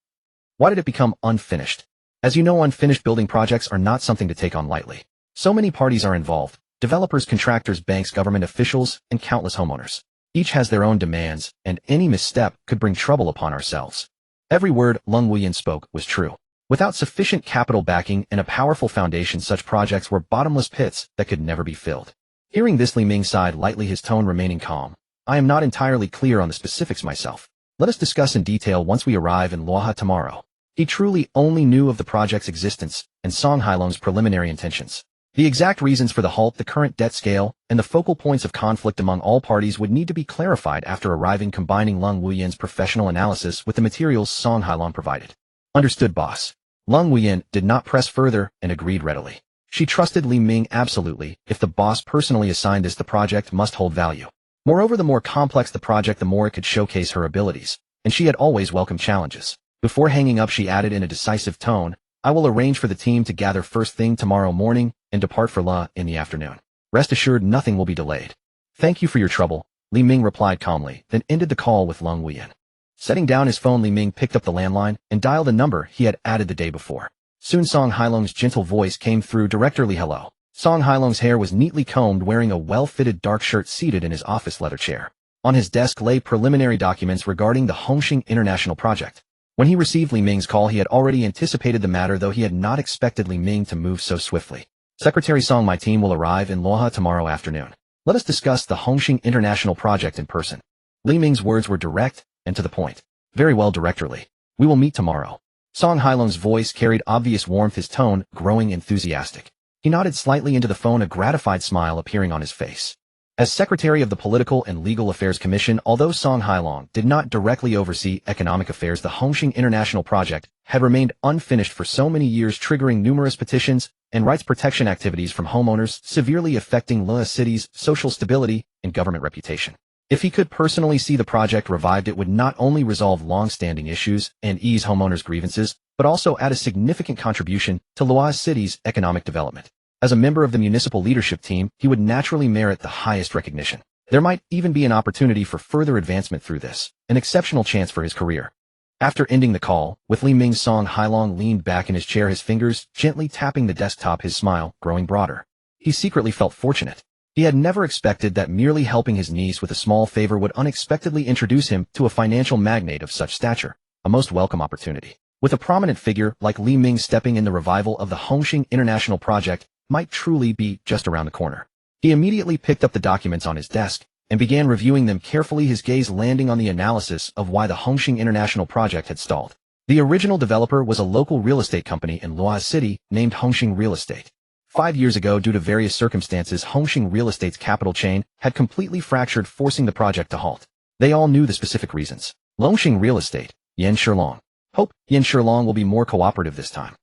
Why did it become unfinished? As you know, unfinished building projects are not something to take on lightly. So many parties are involved: developers, contractors, banks, government officials, and countless homeowners. Each has their own demands, and any misstep could bring trouble upon ourselves. Every word Lung Wuyan spoke was true. Without sufficient capital backing and a powerful foundation, such projects were bottomless pits that could never be filled. Hearing this, Li Ming sighed lightly, his tone remaining calm. I am not entirely clear on the specifics myself. Let us discuss in detail once we arrive in Luoha tomorrow. He truly only knew of the project's existence and Song Hailong's preliminary intentions. The exact reasons for the halt, the current debt scale, and the focal points of conflict among all parties would need to be clarified after arriving, combining Lung Wuyan's professional analysis with the materials Song Hailong provided. Understood, boss. Lung Wuyan did not press further and agreed readily. She trusted Li Ming absolutely. If the boss personally assigned this, the project must hold value. Moreover, the more complex the project, the more it could showcase her abilities, and she had always welcomed challenges. Before hanging up, she added in a decisive tone, I will arrange for the team to gather first thing tomorrow morning and depart for La in the afternoon. Rest assured nothing will be delayed. Thank you for your trouble, Li Ming replied calmly, then ended the call with Lung Wuyan. Setting down his phone, Li Ming picked up the landline and dialed a number he had added the day before. Soon Song Hailong's gentle voice came through. Director Li, hello. Song Hailong's hair was neatly combed, wearing a well-fitted dark shirt, seated in his office leather chair. On his desk lay preliminary documents regarding the Hongxing International project. When he received Li Ming's call, he had already anticipated the matter, though he had not expected Li Ming to move so swiftly. Secretary Song, my team will arrive in Luoha tomorrow afternoon. Let us discuss the Hongxing International project in person. Li Ming's words were direct and to the point. Very well, Director Li. We will meet tomorrow. Song Hailong's voice carried obvious warmth, his tone growing enthusiastic. He nodded slightly into the phone, a gratified smile appearing on his face. As Secretary of the Political and Legal Affairs Commission, although Song Hailong did not directly oversee economic affairs, the Hongxing International project had remained unfinished for so many years, triggering numerous petitions and rights protection activities from homeowners, severely affecting Luoha City's social stability and government reputation. If he could personally see the project revived, it would not only resolve long-standing issues and ease homeowners' grievances, but also add a significant contribution to Luoha City's economic development. As a member of the municipal leadership team, he would naturally merit the highest recognition. There might even be an opportunity for further advancement through this, an exceptional chance for his career. After ending the call, with Li Ming, Song Hailong leaned back in his chair, his fingers gently tapping the desktop, his smile growing broader. He secretly felt fortunate. He had never expected that merely helping his niece with a small favor would unexpectedly introduce him to a financial magnate of such stature, a most welcome opportunity. With a prominent figure like Li Ming stepping in, the revival of the Hongxing International project might truly be just around the corner. He immediately picked up the documents on his desk and began reviewing them carefully, his gaze landing on the analysis of why the Hongxing International project had stalled. The original developer was a local real estate company in Luoha City named Hongxing Real Estate. 5 years ago, due to various circumstances, Hongxing Real Estate's capital chain had completely fractured, forcing the project to halt. They all knew the specific reasons. Hongxing Real Estate, Yan Shilong. Hope Yan Shilong will be more cooperative this time.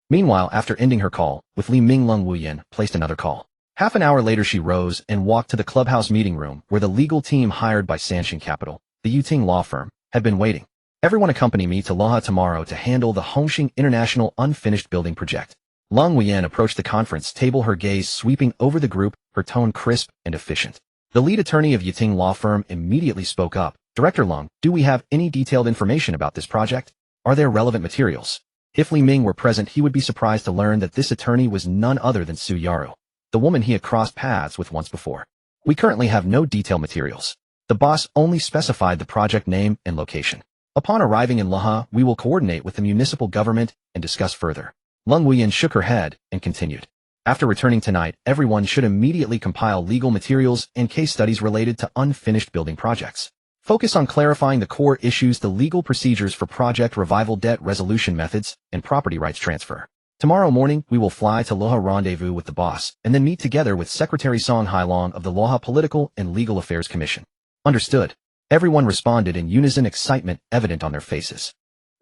Meanwhile, after ending her call with Li Ming, Lung Wuyan placed another call. Half an hour later, she rose and walked to the clubhouse meeting room where the legal team hired by Sanxing Capital, the Yuting law firm, had been waiting. Everyone accompany me to Luoha tomorrow to handle the Hongxing International unfinished building project. Lung Wuyan approached the conference table, her gaze sweeping over the group, her tone crisp and efficient. The lead attorney of Yuting law firm immediately spoke up. Director Lung, do we have any detailed information about this project? Are there relevant materials? If Li Ming were present, he would be surprised to learn that this attorney was none other than Su Yaru, the woman he had crossed paths with once before. We currently have no detailed materials. The boss only specified the project name and location. Upon arriving in Luoha, we will coordinate with the municipal government and discuss further. Lung Wuyan shook her head and continued. After returning tonight, everyone should immediately compile legal materials and case studies related to unfinished building projects. Focus on clarifying the core issues, the legal procedures for project revival, debt resolution methods, and property rights transfer. Tomorrow morning, we will fly to Luoha, rendezvous with the boss, and then meet together with Secretary Song Hailong of the Luoha Political and Legal Affairs Commission. Understood. Everyone responded in unison, excitement evident on their faces.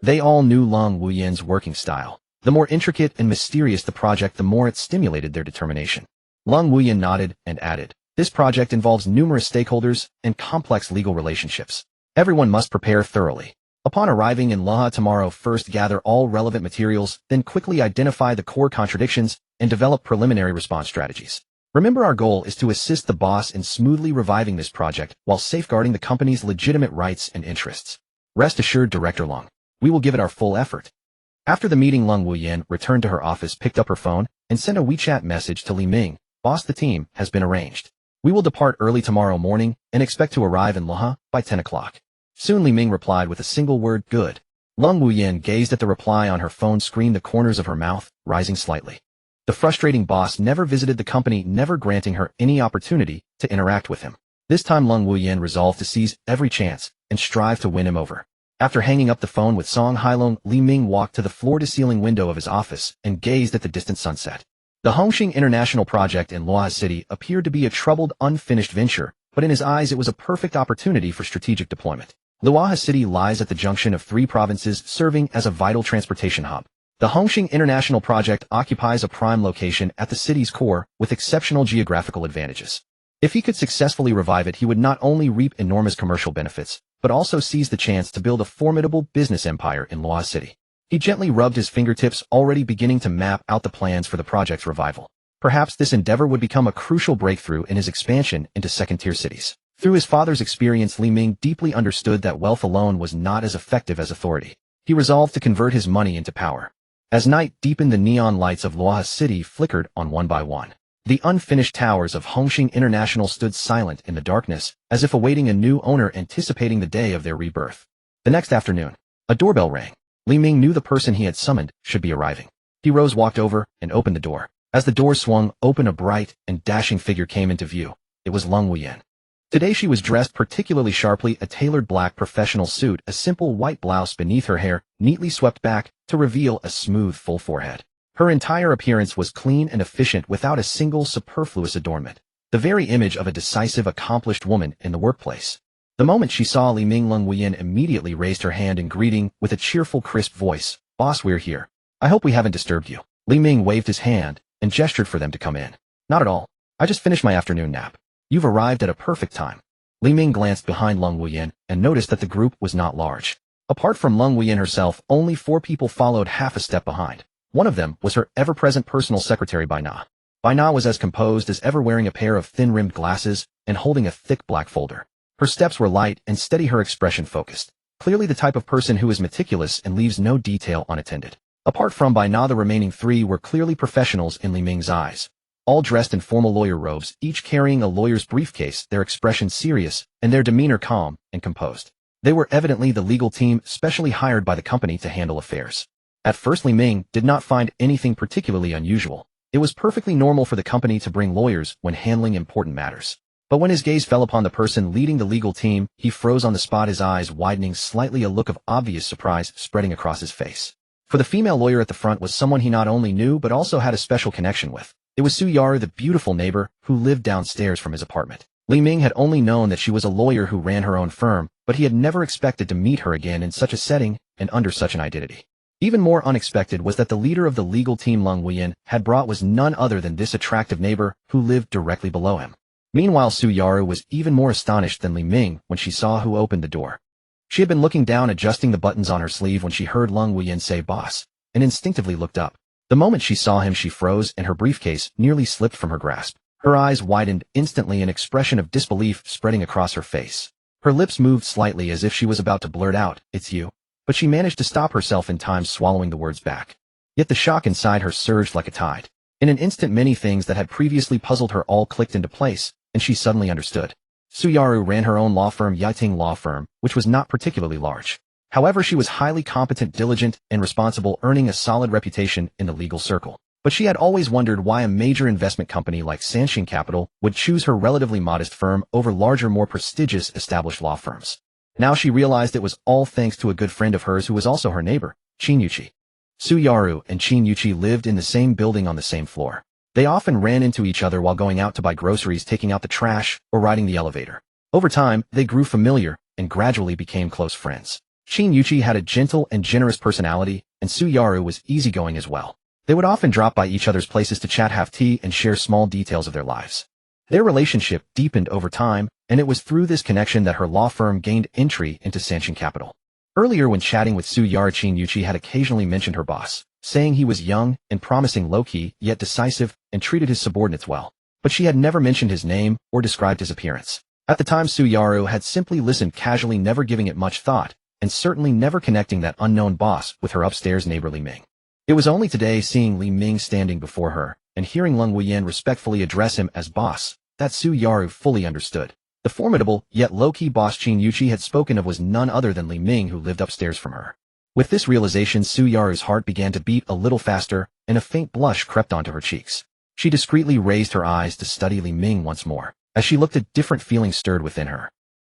They all knew Lung Wuyan's working style. The more intricate and mysterious the project, the more it stimulated their determination. Lung Wuyan nodded and added, this project involves numerous stakeholders and complex legal relationships. Everyone must prepare thoroughly. Upon arriving in Luoha tomorrow, first gather all relevant materials, then quickly identify the core contradictions and develop preliminary response strategies. Remember, our goal is to assist the boss in smoothly reviving this project while safeguarding the company's legitimate rights and interests. Rest assured, Director Lung, we will give it our full effort. After the meeting, Lung Wuyan returned to her office, picked up her phone, and sent a WeChat message to Li Ming. Boss, the team has been arranged. We will depart early tomorrow morning and expect to arrive in Luoha by 10 o'clock. Soon Li Ming replied with a single word, good. Lung Wuyan gazed at the reply on her phone screen, the corners of her mouth rising slightly. The frustrating boss never visited the company, never granting her any opportunity to interact with him. This time Lung Wuyan resolved to seize every chance and strive to win him over. After hanging up the phone with Song Hailong, Li Ming walked to the floor-to-ceiling window of his office and gazed at the distant sunset. The Hongqing International Project in Luoha City appeared to be a troubled, unfinished venture, but in his eyes it was a perfect opportunity for strategic deployment. Luoha City lies at the junction of three provinces, serving as a vital transportation hub. The Hongqing International Project occupies a prime location at the city's core, with exceptional geographical advantages. If he could successfully revive it, he would not only reap enormous commercial benefits, but also seize the chance to build a formidable business empire in Luoha City. He gently rubbed his fingertips, already beginning to map out the plans for the project's revival. Perhaps this endeavor would become a crucial breakthrough in his expansion into second-tier cities. Through his father's experience, Li Ming deeply understood that wealth alone was not as effective as authority. He resolved to convert his money into power. As night deepened, the neon lights of Luoha City flickered on one by one. The unfinished towers of Hongqing International stood silent in the darkness, as if awaiting a new owner, anticipating the day of their rebirth. The next afternoon, a doorbell rang. Li Ming knew the person he had summoned should be arriving. He rose, walked over, and opened the door. As the door swung open, a bright and dashing figure came into view. It was Lung Wuyan. Today she was dressed particularly sharply, a tailored black professional suit, a simple white blouse beneath her hair, neatly swept back to reveal a smooth, full forehead. Her entire appearance was clean and efficient, without a single superfluous adornment. The very image of a decisive, accomplished woman in the workplace. The moment she saw Li Ming, Lung Wuyan immediately raised her hand in greeting with a cheerful, crisp voice. "Boss, we're here. I hope we haven't disturbed you." Li Ming waved his hand and gestured for them to come in. "Not at all. I just finished my afternoon nap. You've arrived at a perfect time." Li Ming glanced behind Lung Wuyan and noticed that the group was not large. Apart from Lung Wuyan herself, only 4 people followed half a step behind. One of them was her ever-present personal secretary, Bai Na. Bai Na was as composed as ever, wearing a pair of thin-rimmed glasses and holding a thick black folder. Her steps were light and steady, her expression focused. Clearly the type of person who is meticulous and leaves no detail unattended. Apart from Bai Na, the remaining 3 were clearly professionals in Li Ming's eyes. All dressed in formal lawyer robes, each carrying a lawyer's briefcase, their expression serious and their demeanor calm and composed. They were evidently the legal team specially hired by the company to handle affairs. At first, Li Ming did not find anything particularly unusual. It was perfectly normal for the company to bring lawyers when handling important matters. But when his gaze fell upon the person leading the legal team, he froze on the spot, his eyes widening slightly, a look of obvious surprise spreading across his face. For the female lawyer at the front was someone he not only knew but also had a special connection with. It was Su Yaru, the beautiful neighbor who lived downstairs from his apartment. Li Ming had only known that she was a lawyer who ran her own firm, but he had never expected to meet her again in such a setting and under such an identity. Even more unexpected was that the leader of the legal team Lung Wuyan had brought was none other than this attractive neighbor who lived directly below him. Meanwhile, Su Yaru was even more astonished than Li Ming when she saw who opened the door. She had been looking down, adjusting the buttons on her sleeve, when she heard Lung Wuyan say "boss," and instinctively looked up. The moment she saw him, she froze and her briefcase nearly slipped from her grasp. Her eyes widened instantly, an expression of disbelief spreading across her face. Her lips moved slightly as if she was about to blurt out, "It's you." But she managed to stop herself in time, swallowing the words back. Yet the shock inside her surged like a tide. In an instant, many things that had previously puzzled her all clicked into place, and she suddenly understood. Su Yaru ran her own law firm, Yiting Law Firm, which was not particularly large. However, she was highly competent, diligent, and responsible, earning a solid reputation in the legal circle. But she had always wondered why a major investment company like Sanxin Capital would choose her relatively modest firm over larger, more prestigious established law firms. Now she realized it was all thanks to a good friend of hers who was also her neighbor, Qin Yuqi. Su Yaru and Qin Yuqi lived in the same building on the same floor. They often ran into each other while going out to buy groceries, taking out the trash, or riding the elevator. Over time, they grew familiar and gradually became close friends. Qin Yuqi had a gentle and generous personality, and Su Yaru was easygoing as well. They would often drop by each other's places to chat, have tea, and share small details of their lives. Their relationship deepened over time, and it was through this connection that her law firm gained entry into Sanxin Capital. Earlier, when chatting with Su Yaru, Qin Yuqi had occasionally mentioned her boss, saying he was young and promising, low-key, yet decisive, and treated his subordinates well. But she had never mentioned his name or described his appearance. At the time, Su Yaru had simply listened casually, never giving it much thought, and certainly never connecting that unknown boss with her upstairs neighbor Li Ming. It was only today, seeing Li Ming standing before her, and hearing Lung Wuyan respectfully address him as boss, that Su Yaru fully understood. The formidable, yet low-key boss Qin Yuqi had spoken of was none other than Li Ming, who lived upstairs from her. With this realization, Su Yaru's heart began to beat a little faster, and a faint blush crept onto her cheeks. She discreetly raised her eyes to study Li Ming once more. As she looked, a different feeling stirred within her.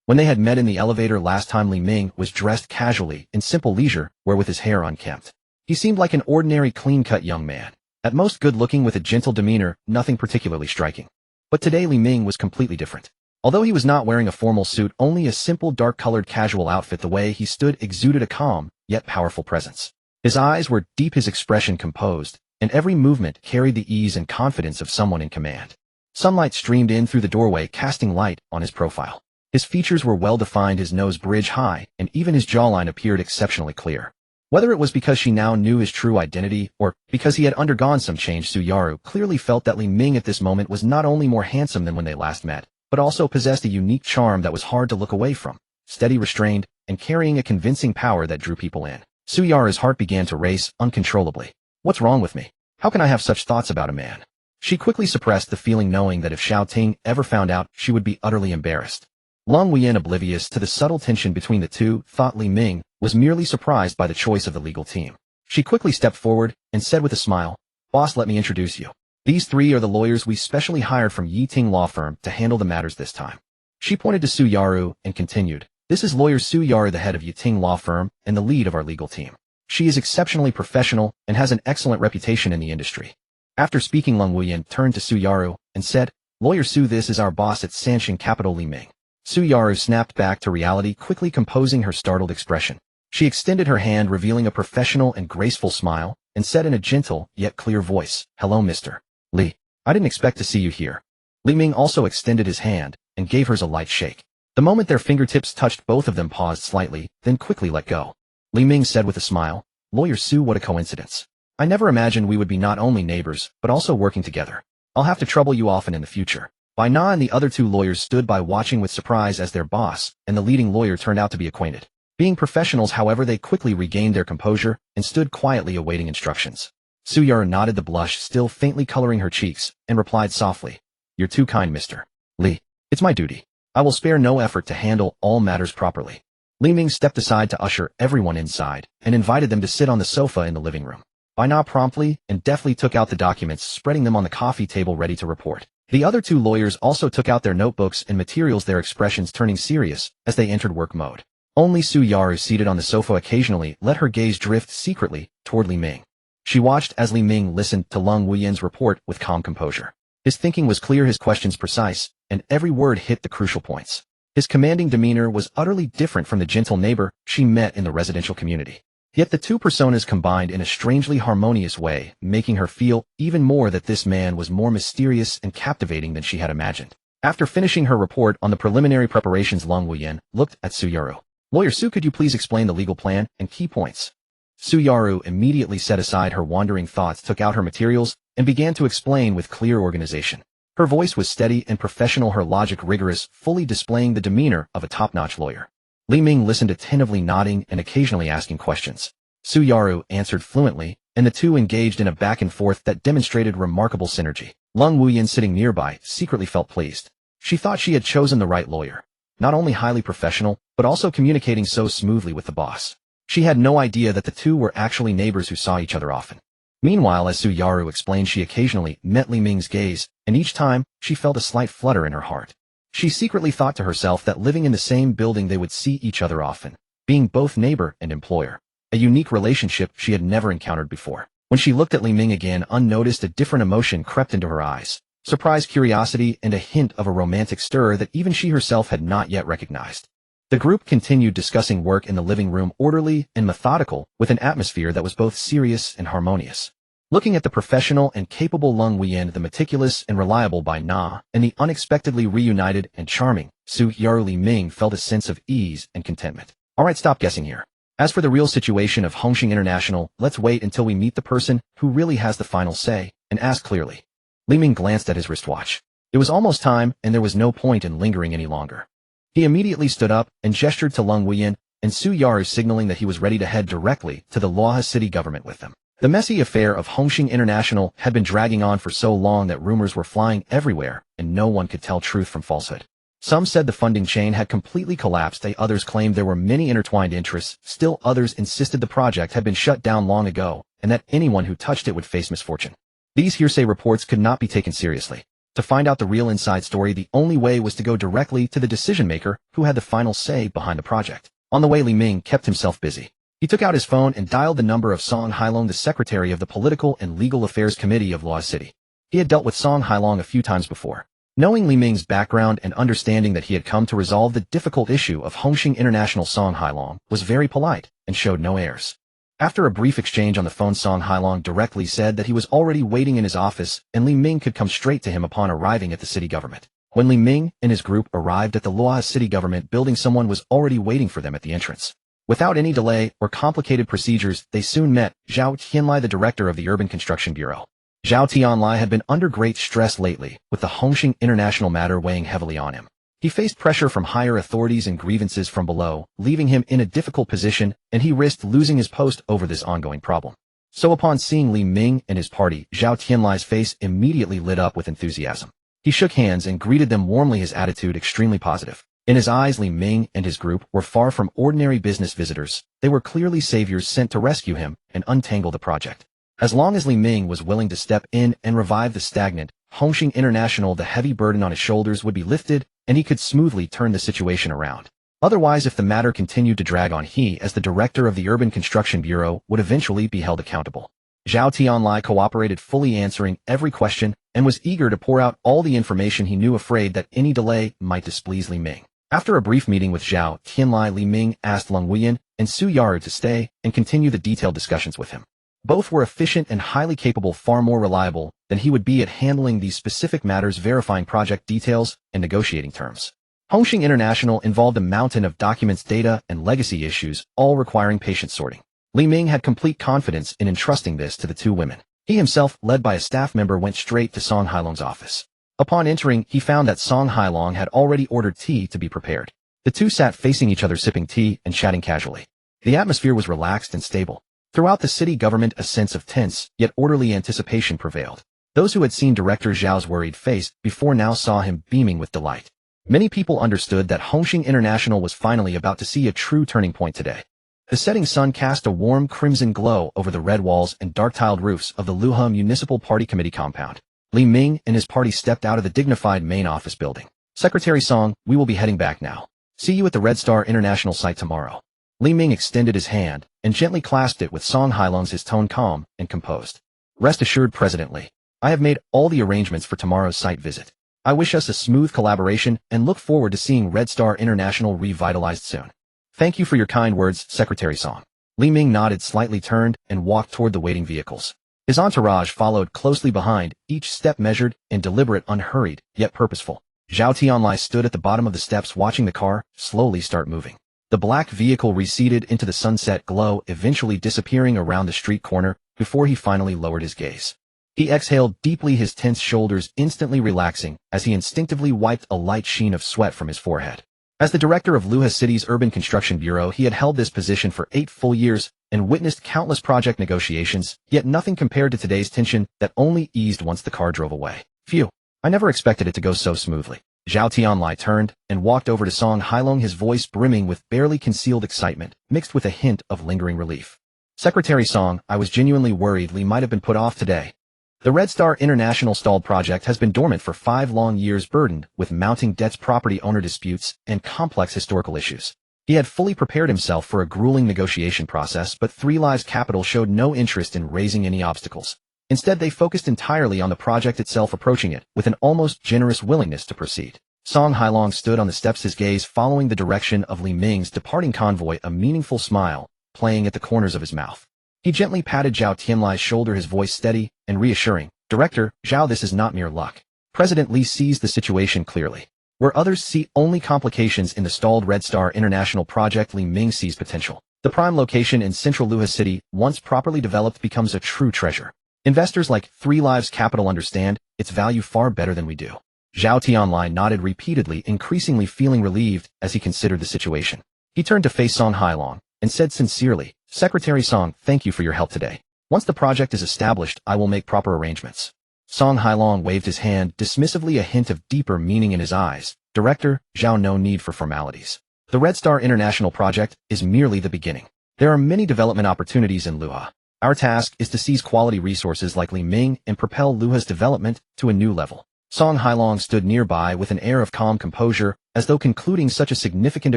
When they had met in the elevator last time, Li Ming was dressed casually, in simple leisure wear with his hair unkempt. He seemed like an ordinary clean-cut young man, at most good-looking with a gentle demeanor, nothing particularly striking. But today Li Ming was completely different. Although he was not wearing a formal suit, only a simple dark-colored casual outfit, the way he stood exuded a calm, yet powerful presence. His eyes were deep, his expression composed, and every movement carried the ease and confidence of someone in command. Sunlight streamed in through the doorway, casting light on his profile. His features were well-defined, his nose bridge-high, and even his jawline appeared exceptionally clear. Whether it was because she now knew his true identity, or because he had undergone some change, Su Yaru clearly felt that Li Ming at this moment was not only more handsome than when they last met, but also possessed a unique charm that was hard to look away from, steady, restrained, and carrying a convincing power that drew people in. Su Yaru's heart began to race uncontrollably. What's wrong with me? How can I have such thoughts about a man? She quickly suppressed the feeling, knowing that if Xiao Ting ever found out, she would be utterly embarrassed. Long Wuyan, oblivious to the subtle tension between the two, thought Li Ming was merely surprised by the choice of the legal team. She quickly stepped forward and said with a smile, "Boss, let me introduce you. These three are the lawyers we specially hired from Yiting Law Firm to handle the matters this time." She pointed to Su Yaru and continued, "This is lawyer Su Yaru, the head of Yiting Law Firm and the lead of our legal team. She is exceptionally professional and has an excellent reputation in the industry." After speaking, Long Wuyan turned to Su Yaru and said, "Lawyer Su, this is our boss at Sanxing Capital, Li Ming." Su Yaru snapped back to reality, quickly composing her startled expression. She extended her hand, revealing a professional and graceful smile, and said in a gentle yet clear voice, "Hello, Mr. Li. I didn't expect to see you here." Li Ming also extended his hand and gave hers a light shake. The moment their fingertips touched, both of them paused slightly, then quickly let go. Li Ming said with a smile, "Lawyer Su, what a coincidence. I never imagined we would be not only neighbors, but also working together. I'll have to trouble you often in the future." Bai Na and the other two lawyers stood by, watching with surprise as their boss and the leading lawyer turned out to be acquainted. Being professionals, however, they quickly regained their composure and stood quietly awaiting instructions. Su Yaru nodded, the blush still faintly coloring her cheeks, and replied softly, "You're too kind, Mr. Li. It's my duty. I will spare no effort to handle all matters properly." Li Ming stepped aside to usher everyone inside and invited them to sit on the sofa in the living room. Bai Na promptly and deftly took out the documents, spreading them on the coffee table ready to report. The other two lawyers also took out their notebooks and materials, their expressions turning serious as they entered work mode. Only Su Yaru, seated on the sofa, occasionally let her gaze drift secretly toward Li Ming. She watched as Li Ming listened to Long Wuyan's report with calm composure. His thinking was clear, his questions precise, and every word hit the crucial points. His commanding demeanor was utterly different from the gentle neighbor she met in the residential community. Yet the two personas combined in a strangely harmonious way, making her feel even more that this man was more mysterious and captivating than she had imagined. After finishing her report on the preliminary preparations, Long Wuyan looked at Su Yaru. "Lawyer Su, could you please explain the legal plan and key points?" Su Yaru immediately set aside her wandering thoughts, took out her materials, and began to explain with clear organization. Her voice was steady and professional, her logic rigorous, fully displaying the demeanor of a top-notch lawyer. Li Ming listened attentively, nodding and occasionally asking questions. Su Yaru answered fluently, and the two engaged in a back and forth that demonstrated remarkable synergy. Long Wuyan, sitting nearby, secretly felt pleased. She thought she had chosen the right lawyer. Not only highly professional, but also communicating so smoothly with the boss. She had no idea that the two were actually neighbors who saw each other often. Meanwhile, as Su Yaru explained, she occasionally met Li Ming's gaze, and each time, she felt a slight flutter in her heart. She secretly thought to herself that living in the same building they would see each other often, being both neighbor and employer. A unique relationship she had never encountered before. When she looked at Li Ming again unnoticed, a different emotion crept into her eyes. Surprise, curiosity, and a hint of a romantic stir that even she herself had not yet recognized. The group continued discussing work in the living room, orderly and methodical, with an atmosphere that was both serious and harmonious. Looking at the professional and capable Long Wuyan, the meticulous and reliable Bai Na, and the unexpectedly reunited and charming Su Yaru, Li Ming felt a sense of ease and contentment. Alright, stop guessing here. As for the real situation of Hongxing International, let's wait until we meet the person who really has the final say, and ask clearly. Li Ming glanced at his wristwatch. It was almost time, and there was no point in lingering any longer. He immediately stood up and gestured to Long Wuyan and Su Yaru, signaling that he was ready to head directly to the Luohe city government with them. The messy affair of Hongxing International had been dragging on for so long that rumors were flying everywhere, and no one could tell truth from falsehood. Some said the funding chain had completely collapsed, others claimed there were many intertwined interests, still others insisted the project had been shut down long ago, and that anyone who touched it would face misfortune. These hearsay reports could not be taken seriously. To find out the real inside story, the only way was to go directly to the decision-maker who had the final say behind the project. On the way, Li Ming kept himself busy. He took out his phone and dialed the number of Song Hailong, the secretary of the Political and Legal Affairs Committee of Luohua City. He had dealt with Song Hailong a few times before. Knowing Li Ming's background and understanding that he had come to resolve the difficult issue of Hongxing International, Song Hailong was very polite and showed no airs. After a brief exchange on the phone, Song Hailong directly said that he was already waiting in his office and Li Ming could come straight to him upon arriving at the city government. When Li Ming and his group arrived at the Luohua City government building, someone was already waiting for them at the entrance. Without any delay or complicated procedures, they soon met Zhao Tianlai, the director of the Urban Construction Bureau. Zhao Tianlai had been under great stress lately, with the Hongxing International matter weighing heavily on him. He faced pressure from higher authorities and grievances from below, leaving him in a difficult position, and he risked losing his post over this ongoing problem. So upon seeing Li Ming and his party, Zhao Tianlai's face immediately lit up with enthusiasm. He shook hands and greeted them warmly, his attitude extremely positive. In his eyes, Li Ming and his group were far from ordinary business visitors. They were clearly saviors sent to rescue him and untangle the project. As long as Li Ming was willing to step in and revive the stagnant Hongxing International, the heavy burden on his shoulders would be lifted, and he could smoothly turn the situation around. Otherwise, if the matter continued to drag on, he, as the director of the Urban Construction Bureau, would eventually be held accountable. Zhao Tianlai cooperated fully, answering every question, and was eager to pour out all the information he knew, afraid that any delay might displease Li Ming. After a brief meeting with Zhao Tianlai, Li Ming asked Leng Wuyan and Su Yaru to stay and continue the detailed discussions with him. Both were efficient and highly capable, far more reliable than he would be at handling these specific matters, verifying project details and negotiating terms. Hongxing International involved a mountain of documents, data, and legacy issues, all requiring patient sorting. Li Ming had complete confidence in entrusting this to the two women. He himself, led by a staff member, went straight to Song Hailong's office. Upon entering, he found that Song Hailong had already ordered tea to be prepared. The two sat facing each other, sipping tea and chatting casually. The atmosphere was relaxed and stable. Throughout the city government, a sense of tense, yet orderly anticipation prevailed. Those who had seen Director Zhao's worried face before now saw him beaming with delight. Many people understood that Hongxing International was finally about to see a true turning point today. The setting sun cast a warm crimson glow over the red walls and dark-tiled roofs of the Luohua Municipal Party Committee compound. Li Ming and his party stepped out of the dignified main office building. Secretary Song, we will be heading back now. See you at the Red Star International site tomorrow. Li Ming extended his hand and gently clasped it with Song Hailong's, his tone calm and composed. Rest assured, President Li, I have made all the arrangements for tomorrow's site visit. I wish us a smooth collaboration and look forward to seeing Red Star International revitalized soon. Thank you for your kind words, Secretary Song. Li Ming nodded, slightly turned, and walked toward the waiting vehicles. His entourage followed closely behind, each step measured and deliberate, unhurried, yet purposeful. Zhao Tianlai stood at the bottom of the steps, watching the car slowly start moving. The black vehicle receded into the sunset glow, eventually disappearing around the street corner before he finally lowered his gaze. He exhaled deeply, his tense shoulders instantly relaxing as he instinctively wiped a light sheen of sweat from his forehead. As the director of Luohua City's Urban Construction Bureau, he had held this position for 8 full years and witnessed countless project negotiations, yet nothing compared to today's tension that only eased once the car drove away. Phew, I never expected it to go so smoothly. Zhao Tianlai turned and walked over to Song Hailong, his voice brimming with barely concealed excitement, mixed with a hint of lingering relief. Secretary Song, I was genuinely worried Li might have been put off today. The Red Star International stalled project has been dormant for 5 long years, burdened with mounting debts, property owner disputes, and complex historical issues. He had fully prepared himself for a grueling negotiation process, but Three Lives Capital showed no interest in raising any obstacles. Instead, they focused entirely on the project itself, approaching it with an almost generous willingness to proceed. Song Hailong stood on the steps, his gaze following the direction of Li Ming's departing convoy, a meaningful smile playing at the corners of his mouth. He gently patted Zhao Tianlai's shoulder, his voice steady and reassuring. Director, Zhao, this is not mere luck. President Li sees the situation clearly. Where others see only complications in the stalled Red Star International project, Li Ming sees potential. The prime location in central Luohua City, once properly developed, becomes a true treasure. Investors like Three Lives Capital understand its value far better than we do. Zhao Tianlai nodded repeatedly, increasingly feeling relieved as he considered the situation. He turned to face Song Hailong and said sincerely, Secretary Song, thank you for your help today. Once the project is established, I will make proper arrangements. Song Hailong waved his hand dismissively, a hint of deeper meaning in his eyes, Director, Zhao, no need for formalities. The Red Star International project is merely the beginning. There are many development opportunities in Luha. Our task is to seize quality resources like Li Ming and propel Luha's development to a new level. Song Hailong stood nearby with an air of calm composure, as though concluding such a significant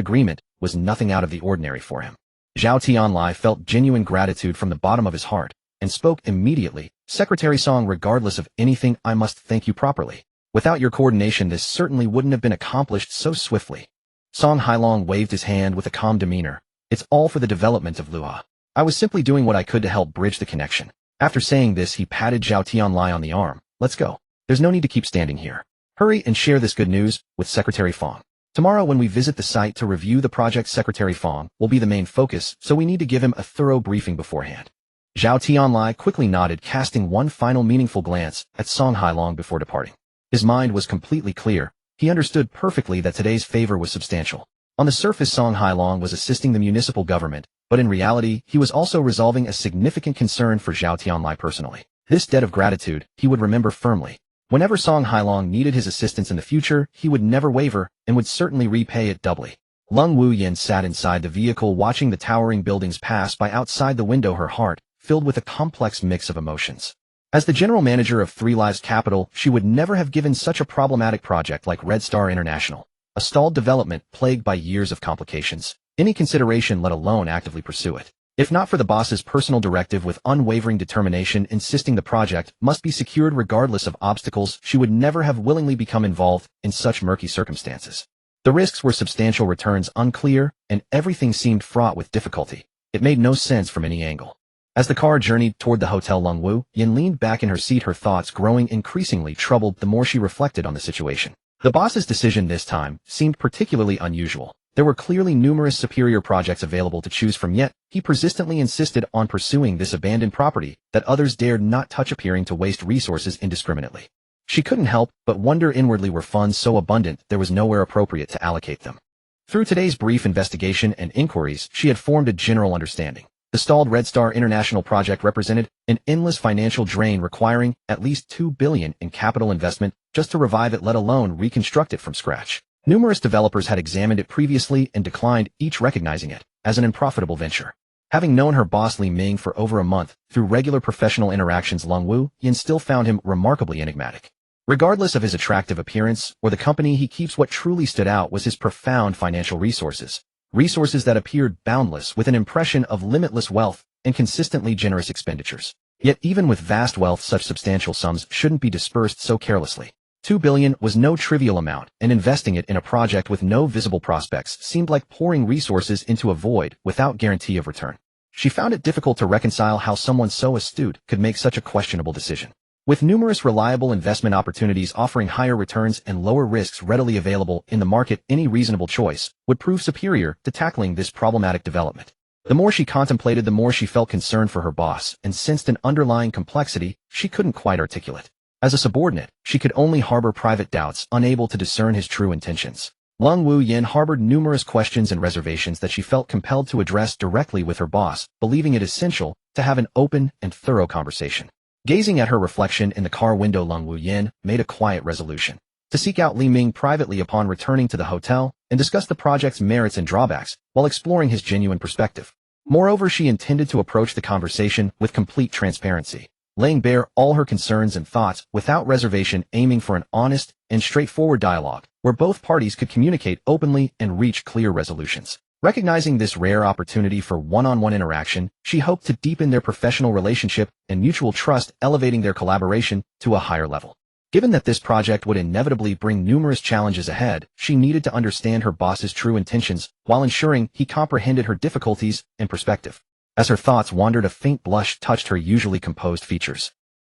agreement was nothing out of the ordinary for him. Zhao Tianlai felt genuine gratitude from the bottom of his heart, and spoke immediately. Secretary Song, regardless of anything, I must thank you properly. Without your coordination, this certainly wouldn't have been accomplished so swiftly. Song Hailong waved his hand with a calm demeanor. It's all for the development of Luha. I was simply doing what I could to help bridge the connection. After saying this, he patted Zhao Tianlai on the arm. Let's go. There's no need to keep standing here. Hurry and share this good news with Secretary Fong. Tomorrow when we visit the site to review the project, Secretary Fong will be the main focus, so we need to give him a thorough briefing beforehand. Zhao Tianlai quickly nodded, casting one final meaningful glance at Song Hailong before departing. His mind was completely clear. He understood perfectly that today's favor was substantial. On the surface, Song Hailong was assisting the municipal government, but in reality, he was also resolving a significant concern for Zhao Tianlai personally. This debt of gratitude he would remember firmly. Whenever Song Hailong needed his assistance in the future, he would never waver and would certainly repay it doubly. Lung Wuyan sat inside the vehicle watching the towering buildings pass by outside the window, her heart filled with a complex mix of emotions. As the general manager of Three Lives Capital, she would never have given such a problematic project like Red Star International, a stalled development plagued by years of complications, any consideration, let alone actively pursue it. If not for the boss's personal directive with unwavering determination insisting the project must be secured regardless of obstacles, she would never have willingly become involved in such murky circumstances. The risks were substantial, returns unclear, and everything seemed fraught with difficulty. It made no sense from any angle. As the car journeyed toward the hotel, Lung Wu Yin leaned back in her seat, her thoughts growing increasingly troubled the more she reflected on the situation. The boss's decision this time seemed particularly unusual. There were clearly numerous superior projects available to choose from, yet he persistently insisted on pursuing this abandoned property that others dared not touch, appearing to waste resources indiscriminately. She couldn't help but wonder inwardly, were funds so abundant there was nowhere appropriate to allocate them. Through today's brief investigation and inquiries, she had formed a general understanding. The stalled Red Star International project represented an endless financial drain, requiring at least $2 billion in capital investment just to revive it, let alone reconstruct it from scratch. Numerous developers had examined it previously and declined, each recognizing it as an unprofitable venture. Having known her boss Li Ming for over a month, through regular professional interactions, Lung Wu Yin still found him remarkably enigmatic. Regardless of his attractive appearance or the company he keeps, what truly stood out was his profound financial resources. Resources that appeared boundless, with an impression of limitless wealth and consistently generous expenditures. Yet even with vast wealth, such substantial sums shouldn't be dispersed so carelessly. $2 billion was no trivial amount, and investing it in a project with no visible prospects seemed like pouring resources into a void without guarantee of return. She found it difficult to reconcile how someone so astute could make such a questionable decision. With numerous reliable investment opportunities offering higher returns and lower risks readily available in the market, any reasonable choice would prove superior to tackling this problematic development. The more she contemplated, the more she felt concern for her boss and sensed an underlying complexity she couldn't quite articulate. As a subordinate, she could only harbor private doubts, unable to discern his true intentions. Lung Wu Yin harbored numerous questions and reservations that she felt compelled to address directly with her boss, believing it essential to have an open and thorough conversation. Gazing at her reflection in the car window, Lung Wu Yin made a quiet resolution to seek out Li Ming privately upon returning to the hotel and discuss the project's merits and drawbacks while exploring his genuine perspective. Moreover, she intended to approach the conversation with complete transparency, laying bare all her concerns and thoughts without reservation, aiming for an honest and straightforward dialogue where both parties could communicate openly and reach clear resolutions. Recognizing this rare opportunity for one-on-one interaction, she hoped to deepen their professional relationship and mutual trust, elevating their collaboration to a higher level. Given that this project would inevitably bring numerous challenges ahead, she needed to understand her boss's true intentions while ensuring he comprehended her difficulties and perspective. As her thoughts wandered, a faint blush touched her usually composed features.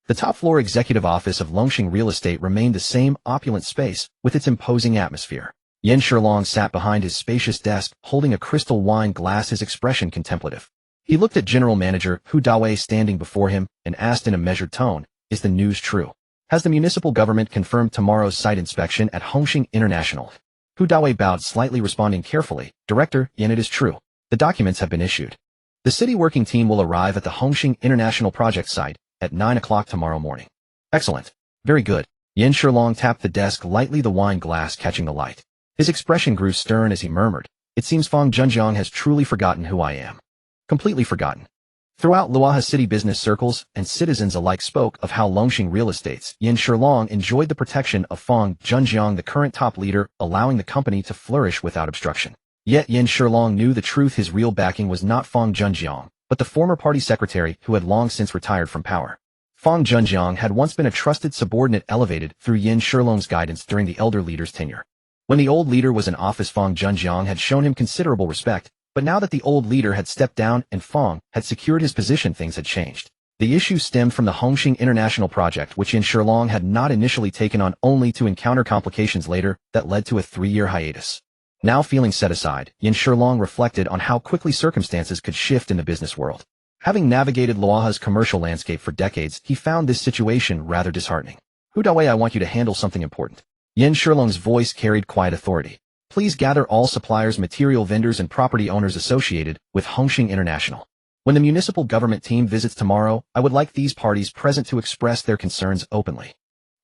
The top-floor executive office of Longxing Real Estate remained the same opulent space with its imposing atmosphere. Yen Shilong sat behind his spacious desk, holding a crystal wine glass, his expression contemplative. He looked at General Manager Hu Dawei standing before him and asked in a measured tone, "Is the news true? Has the municipal government confirmed tomorrow's site inspection at Hongxing International?" Hu Dawei bowed slightly, responding carefully, "Director Yen, it is true. The documents have been issued. The city working team will arrive at the Hongxing International project site at 9 o'clock tomorrow morning." "Excellent. Very good." Yen Shilong tapped the desk lightly, the wine glass catching the light. His expression grew stern as he murmured, "It seems Fang Zhenjiang has truly forgotten who I am." Completely forgotten. Throughout Luoha city business circles and citizens alike spoke of how Longxing Real Estates, Yin Shilong enjoyed the protection of Fang Zhenjiang, the current top leader, allowing the company to flourish without obstruction. Yet Yin Shilong knew the truth. His real backing was not Fang Zhenjiang, but the former party secretary who had long since retired from power. Fang Zhenjiang had once been a trusted subordinate elevated through Yin Shilong's guidance during the elder leader's tenure. When the old leader was in office, Fang Zhenjiang had shown him considerable respect, but now that the old leader had stepped down and Fang had secured his position, things had changed. The issue stemmed from the Hongxing International project, which Yin Shilong had not initially taken on, only to encounter complications later that led to a 3-year hiatus. Now feeling set aside, Yin Shilong reflected on how quickly circumstances could shift in the business world. Having navigated Luoha's commercial landscape for decades, he found this situation rather disheartening. "Hu Dawei, I want you to handle something important." Yin Shilong's voice carried quiet authority. "Please gather all suppliers, material vendors, and property owners associated with Hongxing International. When the municipal government team visits tomorrow, I would like these parties present to express their concerns openly.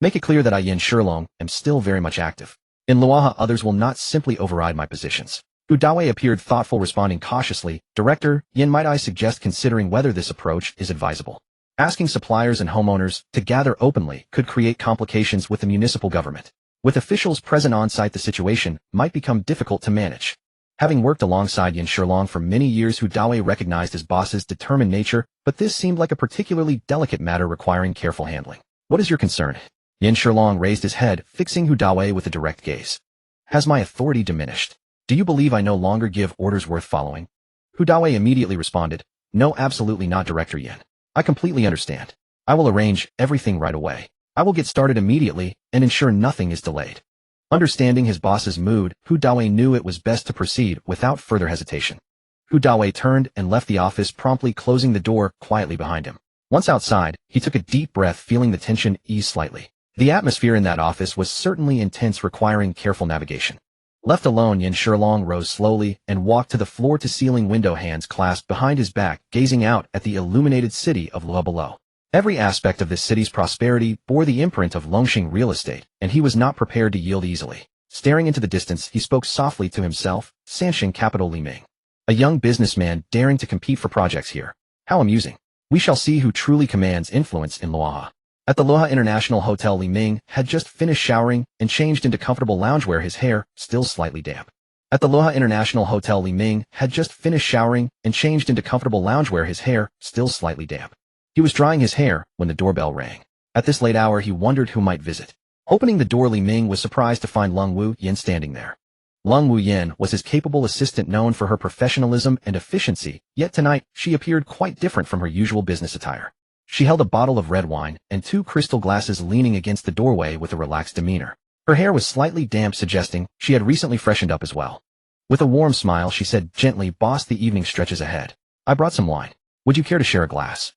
Make it clear that I, Yin Shilong, am still very much active. In Luoha, others will not simply override my positions." Hu Dawei appeared thoughtful, responding cautiously, "Director, Yin, might I suggest considering whether this approach is advisable? Asking suppliers and homeowners to gather openly could create complications with the municipal government. With officials present on site, the situation might become difficult to manage." Having worked alongside Yin Shilong for many years, Hu Dawei recognized his boss's determined nature, but this seemed like a particularly delicate matter requiring careful handling. "What is your concern?" Yin Shilong raised his head, fixing Hu Dawei with a direct gaze. "Has my authority diminished? Do you believe I no longer give orders worth following?" Hu Dawei immediately responded, "No, absolutely not, Director Yin. I completely understand. I will arrange everything right away. I will get started immediately and ensure nothing is delayed." Understanding his boss's mood, Hu Dawei knew it was best to proceed without further hesitation. Hu Dawei turned and left the office, promptly closing the door quietly behind him. Once outside, he took a deep breath, feeling the tension ease slightly. The atmosphere in that office was certainly intense, requiring careful navigation. Left alone, Yin Shilong rose slowly and walked to the floor-to-ceiling window, hands clasped behind his back, gazing out at the illuminated city of Luoha below. Every aspect of this city's prosperity bore the imprint of Longxing Real Estate, and he was not prepared to yield easily. Staring into the distance, he spoke softly to himself, "Sanxing capital, Li Ming. A young businessman daring to compete for projects here. How amusing. We shall see who truly commands influence in Luoha." At the Luoha International Hotel, Li Ming had just finished showering and changed into comfortable loungewear, his hair still slightly damp. At the Luoha International Hotel, Li Ming had just finished showering and changed into comfortable loungewear, his hair still slightly damp. He was drying his hair when the doorbell rang. At this late hour, he wondered who might visit. Opening the door, Li Ming was surprised to find Lung Wu Yin standing there. Lung Wu Yin was his capable assistant, known for her professionalism and efficiency, yet tonight she appeared quite different from her usual business attire. She held a bottle of red wine and 2 crystal glasses, leaning against the doorway with a relaxed demeanor. Her hair was slightly damp, suggesting she had recently freshened up as well. With a warm smile, she said gently, "Boss, the evening stretches ahead. I brought some wine. Would you care to share a glass?"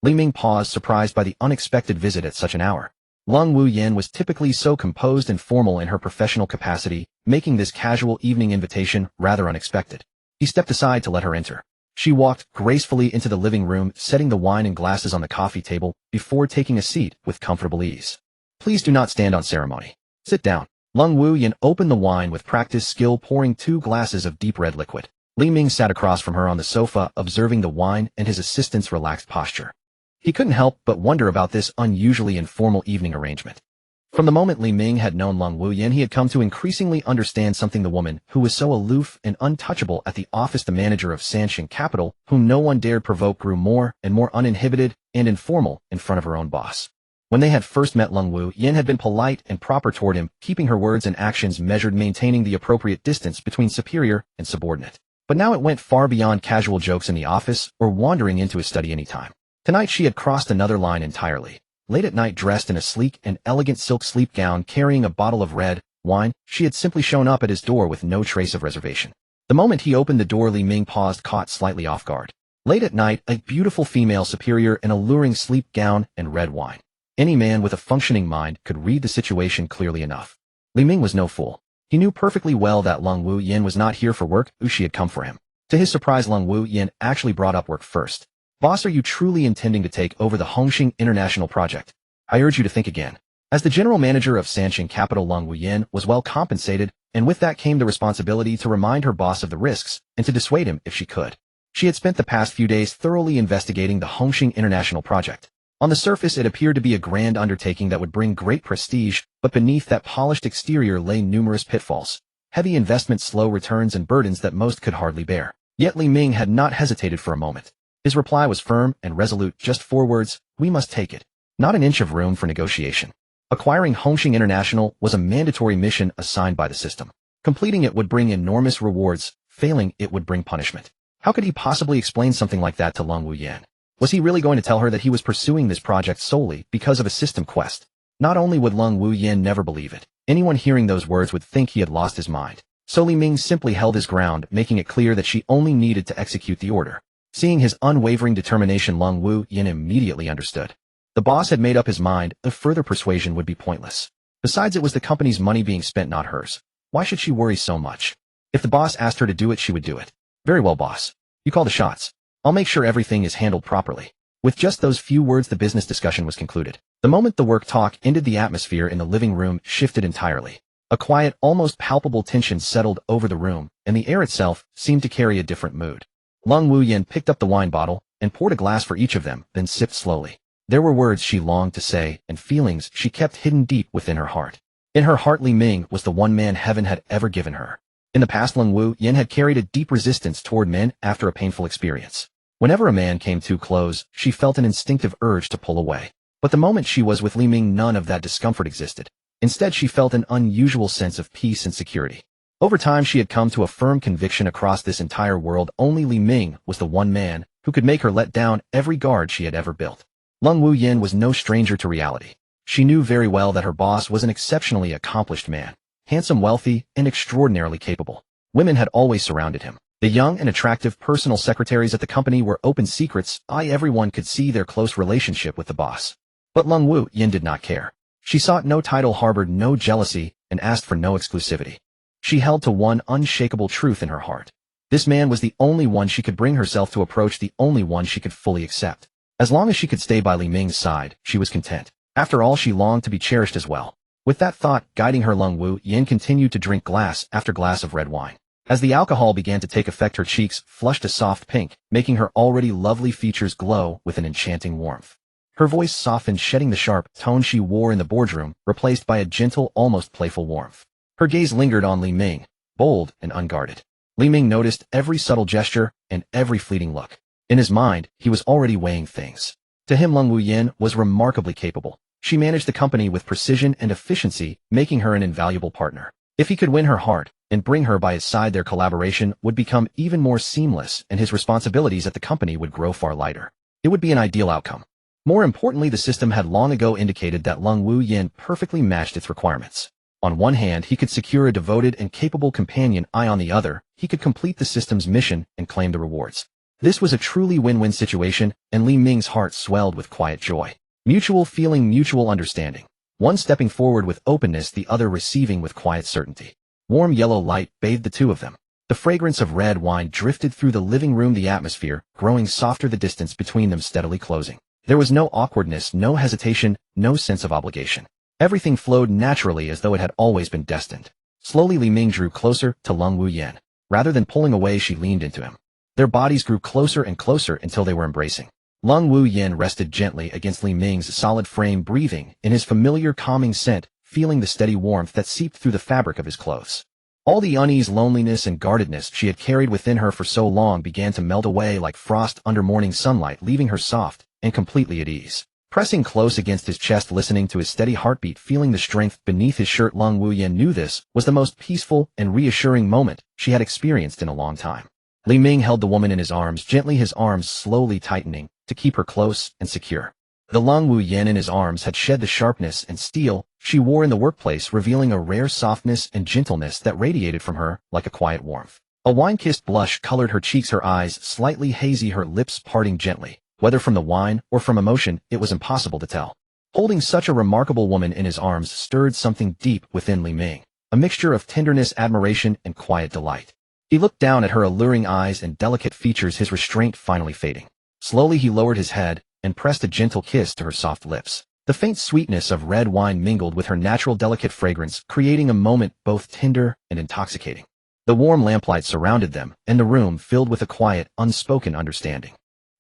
Li Ming paused, surprised by the unexpected visit at such an hour. Lung Wu Yin was typically so composed and formal in her professional capacity, making this casual evening invitation rather unexpected. He stepped aside to let her enter. She walked gracefully into the living room, setting the wine and glasses on the coffee table before taking a seat with comfortable ease. "Please do not stand on ceremony. Sit down." Lung Wu Yin opened the wine with practiced skill, pouring 2 glasses of deep red liquid. Li Ming sat across from her on the sofa, observing the wine and his assistant's relaxed posture. He couldn't help but wonder about this unusually informal evening arrangement. From the moment Li Ming had known Lung Wu Yin, he had come to increasingly understand something. The woman who was so aloof and untouchable at the office, the manager of Sanxing Capital, whom no one dared provoke, grew more and more uninhibited and informal in front of her own boss. When they had first met, Lung Wu Yin had been polite and proper toward him, keeping her words and actions measured, maintaining the appropriate distance between superior and subordinate. But now it went far beyond casual jokes in the office or wandering into his study anytime. Tonight she had crossed another line entirely. Late at night, dressed in a sleek and elegant silk sleep gown, carrying a bottle of red wine, she had simply shown up at his door with no trace of reservation. The moment he opened the door, Li Ming paused, caught slightly off guard. Late at night, a beautiful female superior in alluring sleep gown and red wine. Any man with a functioning mind could read the situation clearly enough. Li Ming was no fool. He knew perfectly well that Lung Wu Yin was not here for work, she had come for him. To his surprise, Lung Wu Yin actually brought up work first. "Boss, are you truly intending to take over the Hongxing International project? I urge you to think again. As the general manager of Sanqing Capital, Lung Wuyan was well compensated, and with that came the responsibility to remind her boss of the risks and to dissuade him if she could. She had spent the past few days thoroughly investigating the Hongxing International project. On the surface, it appeared to be a grand undertaking that would bring great prestige, but beneath that polished exterior lay numerous pitfalls. Heavy investment, slow returns, and burdens that most could hardly bear. Yet Li Ming had not hesitated for a moment. His reply was firm and resolute, just 4 words: we must take it. Not an inch of room for negotiation. Acquiring Hongxing International was a mandatory mission assigned by the system. Completing it would bring enormous rewards, failing it would bring punishment. How could he possibly explain something like that to Lung Wuyan? Was he really going to tell her that he was pursuing this project solely because of a system quest? Not only would Lung Wuyan never believe it, anyone hearing those words would think he had lost his mind. So Li Ming simply held his ground, making it clear that she only needed to execute the order. Seeing his unwavering determination, Lung Wuyan immediately understood. The boss had made up his mind, the further persuasion would be pointless. Besides, it was the company's money being spent, not hers. Why should she worry so much? If the boss asked her to do it, she would do it. Very well, boss. You call the shots. I'll make sure everything is handled properly. With just those few words, the business discussion was concluded. The moment the work talk ended, the atmosphere in the living room shifted entirely. A quiet, almost palpable tension settled over the room, and the air itself seemed to carry a different mood. Lung Wuyan picked up the wine bottle and poured a glass for each of them, then sipped slowly. There were words she longed to say and feelings she kept hidden deep within her heart. In her heart, Li Ming was the one man heaven had ever given her. In the past, Lung Wuyan had carried a deep resistance toward men after a painful experience. Whenever a man came too close, she felt an instinctive urge to pull away. But the moment she was with Li Ming, none of that discomfort existed. Instead, she felt an unusual sense of peace and security. Over time, she had come to a firm conviction across this entire world only Li Ming was the one man who could make her let down every guard she had ever built. Lung Wuyan was no stranger to reality. She knew very well that her boss was an exceptionally accomplished man, handsome, wealthy, and extraordinarily capable. Women had always surrounded him. The young and attractive personal secretaries at the company were open secrets. Everyone could see their close relationship with the boss. But Lung Wuyan did not care. She sought no title, harbored no jealousy, and asked for no exclusivity. She held to one unshakable truth in her heart. This man was the only one she could bring herself to approach, the only one she could fully accept. As long as she could stay by Li Ming's side, she was content. After all, she longed to be cherished as well. With that thought guiding her, Lung Wuyan continued to drink glass after glass of red wine. As the alcohol began to take effect, her cheeks flushed a soft pink, making her already lovely features glow with an enchanting warmth. Her voice softened, shedding the sharp tone she wore in the boardroom, replaced by a gentle, almost playful warmth. Her gaze lingered on Li Ming, bold and unguarded. Li Ming noticed every subtle gesture and every fleeting look. In his mind, he was already weighing things. To him, Lung Wuyan was remarkably capable. She managed the company with precision and efficiency, making her an invaluable partner. If he could win her heart and bring her by his side, their collaboration would become even more seamless, and his responsibilities at the company would grow far lighter. It would be an ideal outcome. More importantly, the system had long ago indicated that Lung Wuyan perfectly matched its requirements. On one hand, he could secure a devoted and capable companion. On the other, he could complete the system's mission and claim the rewards. This was a truly win-win situation, and Li Ming's heart swelled with quiet joy. Mutual feeling, mutual understanding. One stepping forward with openness, the other receiving with quiet certainty. Warm yellow light bathed the two of them. The fragrance of red wine drifted through the living room, the atmosphere growing softer, the distance between them steadily closing. There was no awkwardness, no hesitation, no sense of obligation. Everything flowed naturally as though it had always been destined. Slowly, Li Ming drew closer to Lung Wuyan. Rather than pulling away, she leaned into him. Their bodies grew closer and closer until they were embracing. Lung Wuyan rested gently against Li Ming's solid frame, breathing in his familiar calming scent, feeling the steady warmth that seeped through the fabric of his clothes. All the unease, loneliness, and guardedness she had carried within her for so long began to melt away like frost under morning sunlight, leaving her soft and completely at ease. Pressing close against his chest, listening to his steady heartbeat, feeling the strength beneath his shirt, Lung Wuyan knew this was the most peaceful and reassuring moment she had experienced in a long time. Li Ming held the woman in his arms gently, his arms slowly tightening to keep her close and secure. The Lung Wuyan in his arms had shed the sharpness and steel she wore in the workplace, revealing a rare softness and gentleness that radiated from her like a quiet warmth. A wine-kissed blush colored her cheeks, her eyes slightly hazy, her lips parting gently. Whether from the wine or from emotion, it was impossible to tell. Holding such a remarkable woman in his arms stirred something deep within Li Ming, a mixture of tenderness, admiration, and quiet delight. He looked down at her alluring eyes and delicate features, his restraint finally fading. Slowly he lowered his head and pressed a gentle kiss to her soft lips. The faint sweetness of red wine mingled with her natural delicate fragrance, creating a moment both tender and intoxicating. The warm lamplight surrounded them, and the room filled with a quiet, unspoken understanding.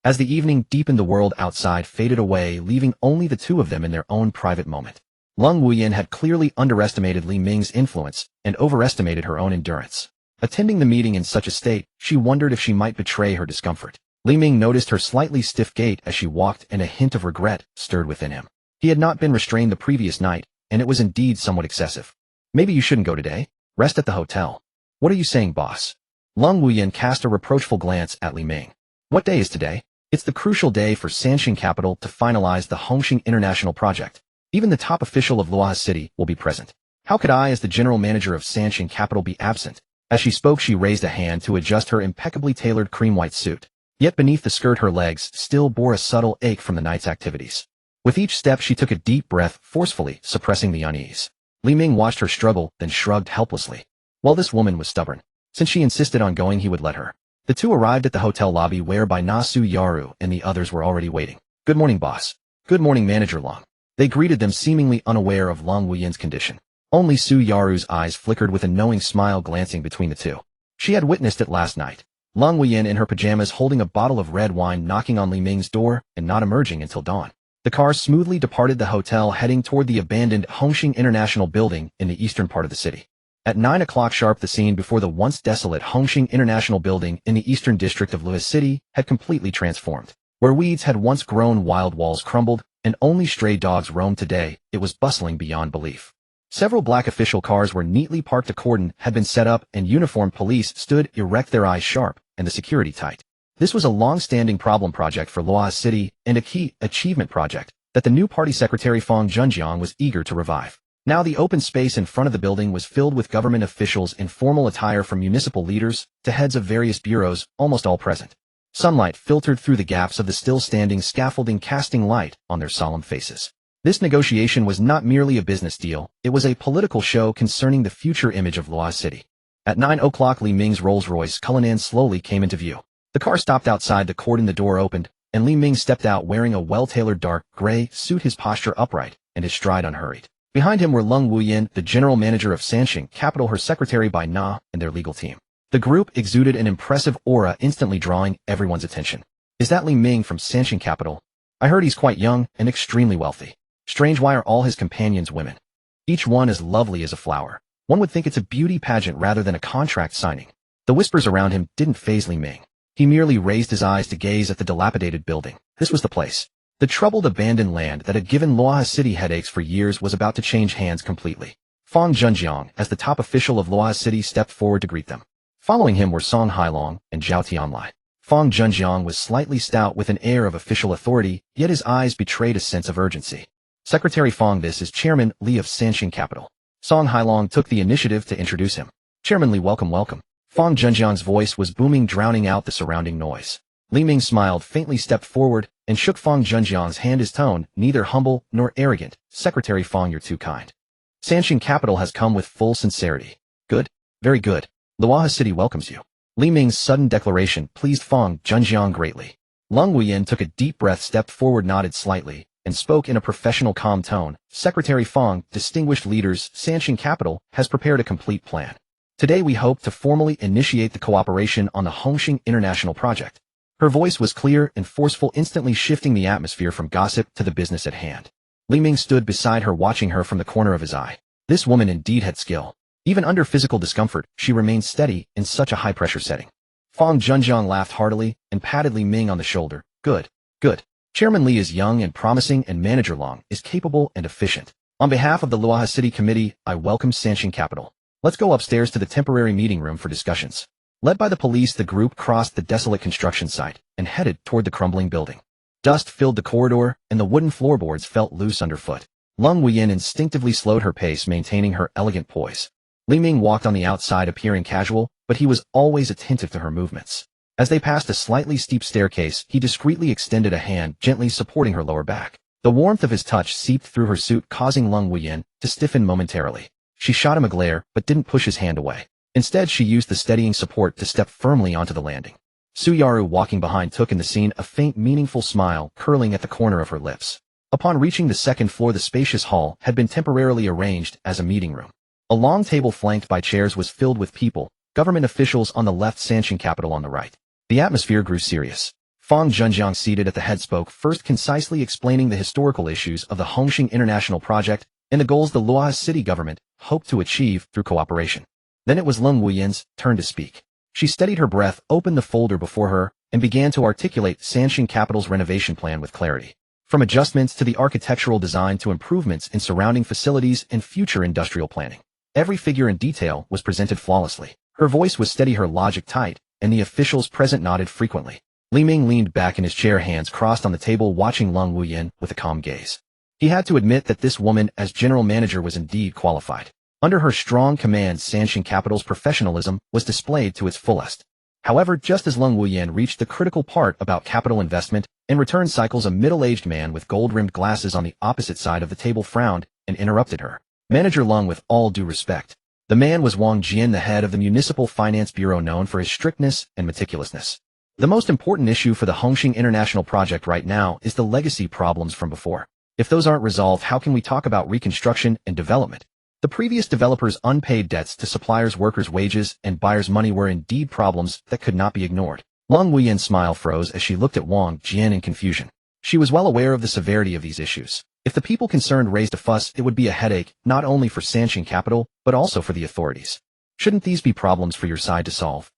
As the evening deepened, the world outside faded away, leaving only the two of them in their own private moment. Lung Wuyin had clearly underestimated Li Ming's influence and overestimated her own endurance. Attending the meeting in such a state, she wondered if she might betray her discomfort. Li Ming noticed her slightly stiff gait as she walked, and a hint of regret stirred within him. He had not been restrained the previous night, and it was indeed somewhat excessive. Maybe you shouldn't go today. Rest at the hotel. What are you saying, boss? Lung Wuyin cast a reproachful glance at Li Ming. What day is today? It's the crucial day for Sanxing Capital to finalize the Hongxing International Project. Even the top official of Luoha City will be present. How could I, as the general manager of Sanxing Capital, be absent? As she spoke, she raised a hand to adjust her impeccably tailored cream-white suit. Yet beneath the skirt, her legs still bore a subtle ache from the night's activities. With each step, she took a deep breath, forcefully suppressing the unease. Li Ming watched her struggle, then shrugged helplessly. Well, this woman was stubborn. Since she insisted on going, he would let her. The two arrived at the hotel lobby, where by now Su Yaru and the others were already waiting. Good morning, boss. Good morning, Manager Long. They greeted them, seemingly unaware of Lung Wuyin's condition. Only Su Yaru's eyes flickered with a knowing smile, glancing between the two. She had witnessed it last night. Lung Wuyin in her pajamas, holding a bottle of red wine, knocking on Li Ming's door and not emerging until dawn. The car smoothly departed the hotel, heading toward the abandoned Hongxing International Building in the eastern part of the city. At 9 o'clock sharp, the scene before the once desolate Hongxing International Building in the eastern district of Luoha City had completely transformed. Where weeds had once grown, wild walls crumbled, and only stray dogs roamed today, it was bustling beyond belief. Several black official cars were neatly parked, a cordon had been set up, and uniformed police stood erect, their eyes sharp and the security tight. This was a long-standing problem project for Luoha City, and a key achievement project that the new party secretary Fang Junjiang was eager to revive. Now the open space in front of the building was filled with government officials in formal attire, from municipal leaders to heads of various bureaus, almost all present. Sunlight filtered through the gaps of the still-standing scaffolding, casting light on their solemn faces. This negotiation was not merely a business deal, it was a political show concerning the future image of Luoha City. At 9 o'clock, Li Ming's Rolls-Royce Cullinan slowly came into view. The car stopped outside the cordon, the door opened, and Li Ming stepped out wearing a well-tailored dark gray suit, his posture upright and his stride unhurried. Behind him were Lung Wuyin, the general manager of Sanxing Capital, her secretary Bai Na, and their legal team. The group exuded an impressive aura, instantly drawing everyone's attention. Is that Li Ming from Sanxing Capital? I heard he's quite young and extremely wealthy. Strange, why are all his companions women? Each one as lovely as a flower. One would think it's a beauty pageant rather than a contract signing. The whispers around him didn't faze Li Ming. He merely raised his eyes to gaze at the dilapidated building. This was the place. The troubled, abandoned land that had given Luoha City headaches for years was about to change hands completely. Fang Junjiang, as the top official of Luoha City, stepped forward to greet them. Following him were Song Hailong and Zhao Tianlai. Fang Junjiang was slightly stout with an air of official authority, yet his eyes betrayed a sense of urgency. Secretary Fang, this is Chairman Li of Sanxing Capital. Song Hailong took the initiative to introduce him. Chairman Li, welcome, welcome. Fang Junjiang's voice was booming, drowning out the surrounding noise. Li Ming smiled faintly, stepped forward, and shook Fang Junjiang's hand, his tone neither humble nor arrogant. Secretary Fang, you're too kind. Sanxing Capital has come with full sincerity. Good. Very good. Luoha City welcomes you. Li Ming's sudden declaration pleased Fang Junjiang greatly. Lung Wuyin took a deep breath, stepped forward, nodded slightly, and spoke in a professional, calm tone. Secretary Fang, distinguished leaders, Sanxing Capital has prepared a complete plan. Today we hope to formally initiate the cooperation on the Hongxing International Project. Her voice was clear and forceful, instantly shifting the atmosphere from gossip to the business at hand. Li Ming stood beside her, watching her from the corner of his eye. This woman indeed had skill. Even under physical discomfort, she remained steady in such a high-pressure setting. Fang Junjiang laughed heartily and patted Li Ming on the shoulder. Good. Good. Chairman Li is young and promising, and Manager Long is capable and efficient. On behalf of the Luoha City Committee, I welcome Sanxing Capital. Let's go upstairs to the temporary meeting room for discussions. Led by the police, the group crossed the desolate construction site and headed toward the crumbling building. Dust filled the corridor, and the wooden floorboards felt loose underfoot. Lung Wuyin instinctively slowed her pace, maintaining her elegant poise. Li Ming walked on the outside, appearing casual, but he was always attentive to her movements. As they passed a slightly steep staircase, he discreetly extended a hand, gently supporting her lower back. The warmth of his touch seeped through her suit, causing Lung Wuyin to stiffen momentarily. She shot him a glare, but didn't push his hand away. Instead, she used the steadying support to step firmly onto the landing. Su Yaru, walking behind, took in the scene, a faint, meaningful smile curling at the corner of her lips. Upon reaching the second floor, the spacious hall had been temporarily arranged as a meeting room. A long table flanked by chairs was filled with people, government officials on the left, Sanxing capital on the right. The atmosphere grew serious. Fang Zhenjiang, seated at the head, spoke first, concisely explaining the historical issues of the Hongxing International Project and the goals the Luohua city government hoped to achieve through cooperation. Then it was Leng Wuyan's turn to speak. She steadied her breath, opened the folder before her, and began to articulate Sanxing capital's renovation plan with clarity. From adjustments to the architectural design to improvements in surrounding facilities and future industrial planning, every figure and detail was presented flawlessly. Her voice was steady, her logic tight, and the officials present nodded frequently. Li Ming leaned back in his chair, hands crossed on the table, watching Leng Wuyan with a calm gaze. He had to admit that this woman as general manager was indeed qualified. Under her strong command, Sanxing capital's professionalism was displayed to its fullest. However, just as Leng Wuyan reached the critical part about capital investment and return cycles, a middle-aged man with gold-rimmed glasses on the opposite side of the table frowned and interrupted her. Manager Leng, with all due respect. The man was Wang Jian, the head of the Municipal Finance Bureau, known for his strictness and meticulousness. The most important issue for the Hongxing International Project right now is the legacy problems from before. If those aren't resolved, how can we talk about reconstruction and development? The previous developers' unpaid debts to suppliers, workers' wages, and buyers' money were indeed problems that could not be ignored. Leng Wuyan's smile froze as she looked at Wang Jian in confusion. She was well aware of the severity of these issues. If the people concerned raised a fuss, it would be a headache, not only for Sanxing capital, but also for the authorities. Shouldn't these be problems for your side to solve?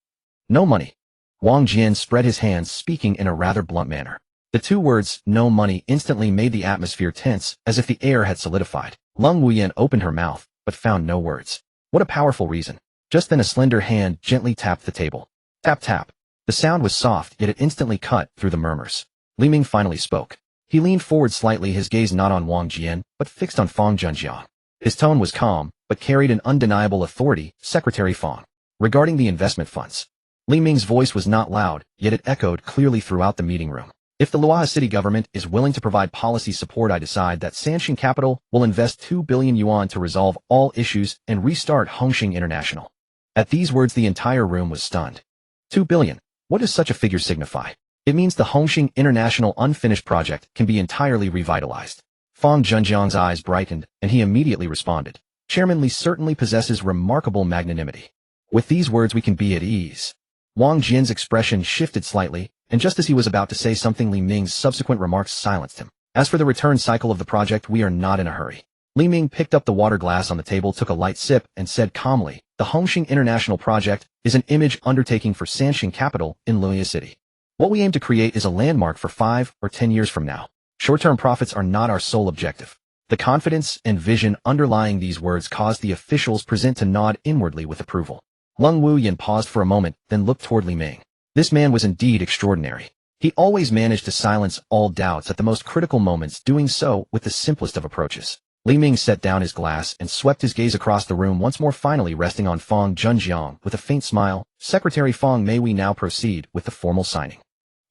No money. Wang Jian spread his hands, speaking in a rather blunt manner. The two words, no money, instantly made the atmosphere tense, as if the air had solidified. Leng Wuyan opened her mouth, but found no words. What a powerful reason. Just then a slender hand gently tapped the table. Tap tap. The sound was soft, yet it instantly cut through the murmurs. Li Ming finally spoke. He leaned forward slightly, his gaze not on Wang Jian, but fixed on Fang Zhenjiang. His tone was calm, but carried an undeniable authority. Secretary Fang. Regarding the investment funds. Li Ming's voice was not loud, yet it echoed clearly throughout the meeting room. If the Luohua city government is willing to provide policy support, I decide that Sanxing capital will invest 2 billion yuan to resolve all issues and restart Hongxing International. At these words, the entire room was stunned. 2 billion. What does such a figure signify? It means the Hongxing International unfinished project can be entirely revitalized. Fang Zhenjiang's eyes brightened, and he immediately responded. Chairman Li certainly possesses remarkable magnanimity. With these words, we can be at ease. Wang Jian's expression shifted slightly, and just as he was about to say something, Li Ming's subsequent remarks silenced him. As for the return cycle of the project, we are not in a hurry. Li Ming picked up the water glass on the table, took a light sip, and said calmly, the Hongxing International Project is an image undertaking for Sanxing capital in Luohua City. What we aim to create is a landmark for 5 or 10 years from now. Short-term profits are not our sole objective. The confidence and vision underlying these words caused the officials present to nod inwardly with approval. Leng Wuyan paused for a moment, then looked toward Li Ming. This man was indeed extraordinary. He always managed to silence all doubts at the most critical moments, doing so with the simplest of approaches. Li Ming set down his glass and swept his gaze across the room once more, finally resting on Fang Zhenjiang with a faint smile. Secretary Fang, may we now proceed with the formal signing?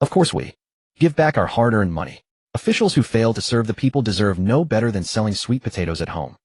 Of course we. Give back our hard-earned money. Officials who fail to serve the people deserve no better than selling sweet potatoes at home.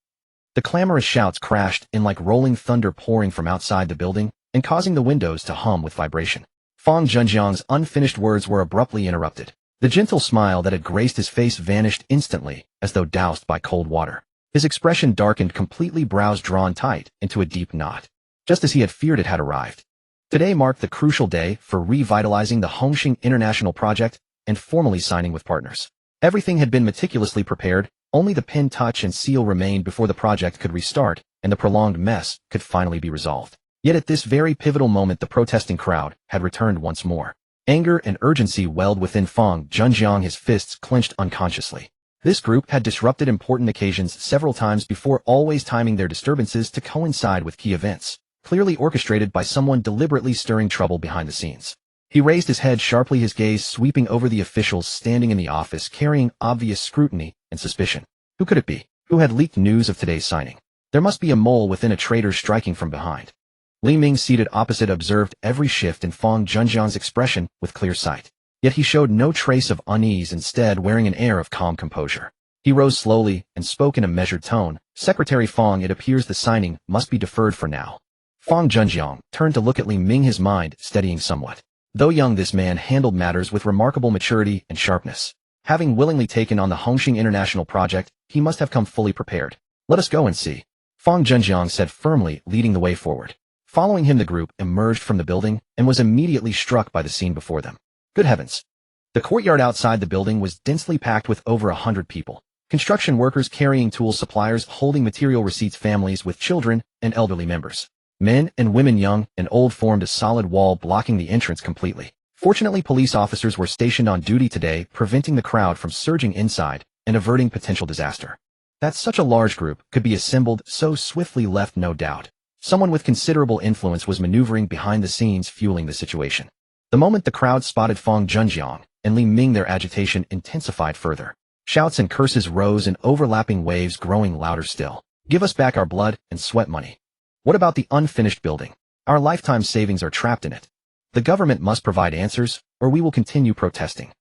The clamorous shouts crashed in like rolling thunder, pouring from outside the building and causing the windows to hum with vibration. Fang Zhenjiang's unfinished words were abruptly interrupted. The gentle smile that had graced his face vanished instantly, as though doused by cold water. His expression darkened completely, brows drawn tight into a deep knot. Just as he had feared, it had arrived. Today marked the crucial day for revitalizing the Hongxing International Project and formally signing with partners. Everything had been meticulously prepared, only the pen touch and seal remained before the project could restart and the prolonged mess could finally be resolved. Yet at this very pivotal moment, the protesting crowd had returned once more. Anger and urgency welled within Fang Zhenjiang, his fists clenched unconsciously. This group had disrupted important occasions several times before, always timing their disturbances to coincide with key events, clearly orchestrated by someone deliberately stirring trouble behind the scenes. He raised his head sharply, his gaze sweeping over the officials standing in the office, carrying obvious scrutiny and suspicion. Who could it be? Who had leaked news of today's signing? There must be a mole within, a traitor striking from behind. Li Ming, seated opposite, observed every shift in Fang Zhenjiang's expression with clear sight. Yet he showed no trace of unease, instead wearing an air of calm composure. He rose slowly and spoke in a measured tone. Secretary Fang, it appears the signing must be deferred for now. Fang Zhenjiang turned to look at Li Ming, his mind steadying somewhat. Though young, this man handled matters with remarkable maturity and sharpness. Having willingly taken on the Hongxing International project, he must have come fully prepared. Let us go and see. Fang Zhenjiang said firmly, leading the way forward. Following him, the group emerged from the building and was immediately struck by the scene before them. Good heavens! The courtyard outside the building was densely packed with over 100 people. Construction workers carrying tools, suppliers holding material receipts, families with children, and elderly members. Men and women, young and old, formed a solid wall blocking the entrance completely. Fortunately, police officers were stationed on duty today, preventing the crowd from surging inside and averting potential disaster. That such a large group could be assembled so swiftly left no doubt. Someone with considerable influence was maneuvering behind the scenes, fueling the situation. The moment the crowd spotted Fang Zhenjiang and Li Ming, their agitation intensified further. Shouts and curses rose in overlapping waves, growing louder still. Give us back our blood and sweat money. What about the unfinished building? Our lifetime savings are trapped in it. The government must provide answers, or we will continue protesting.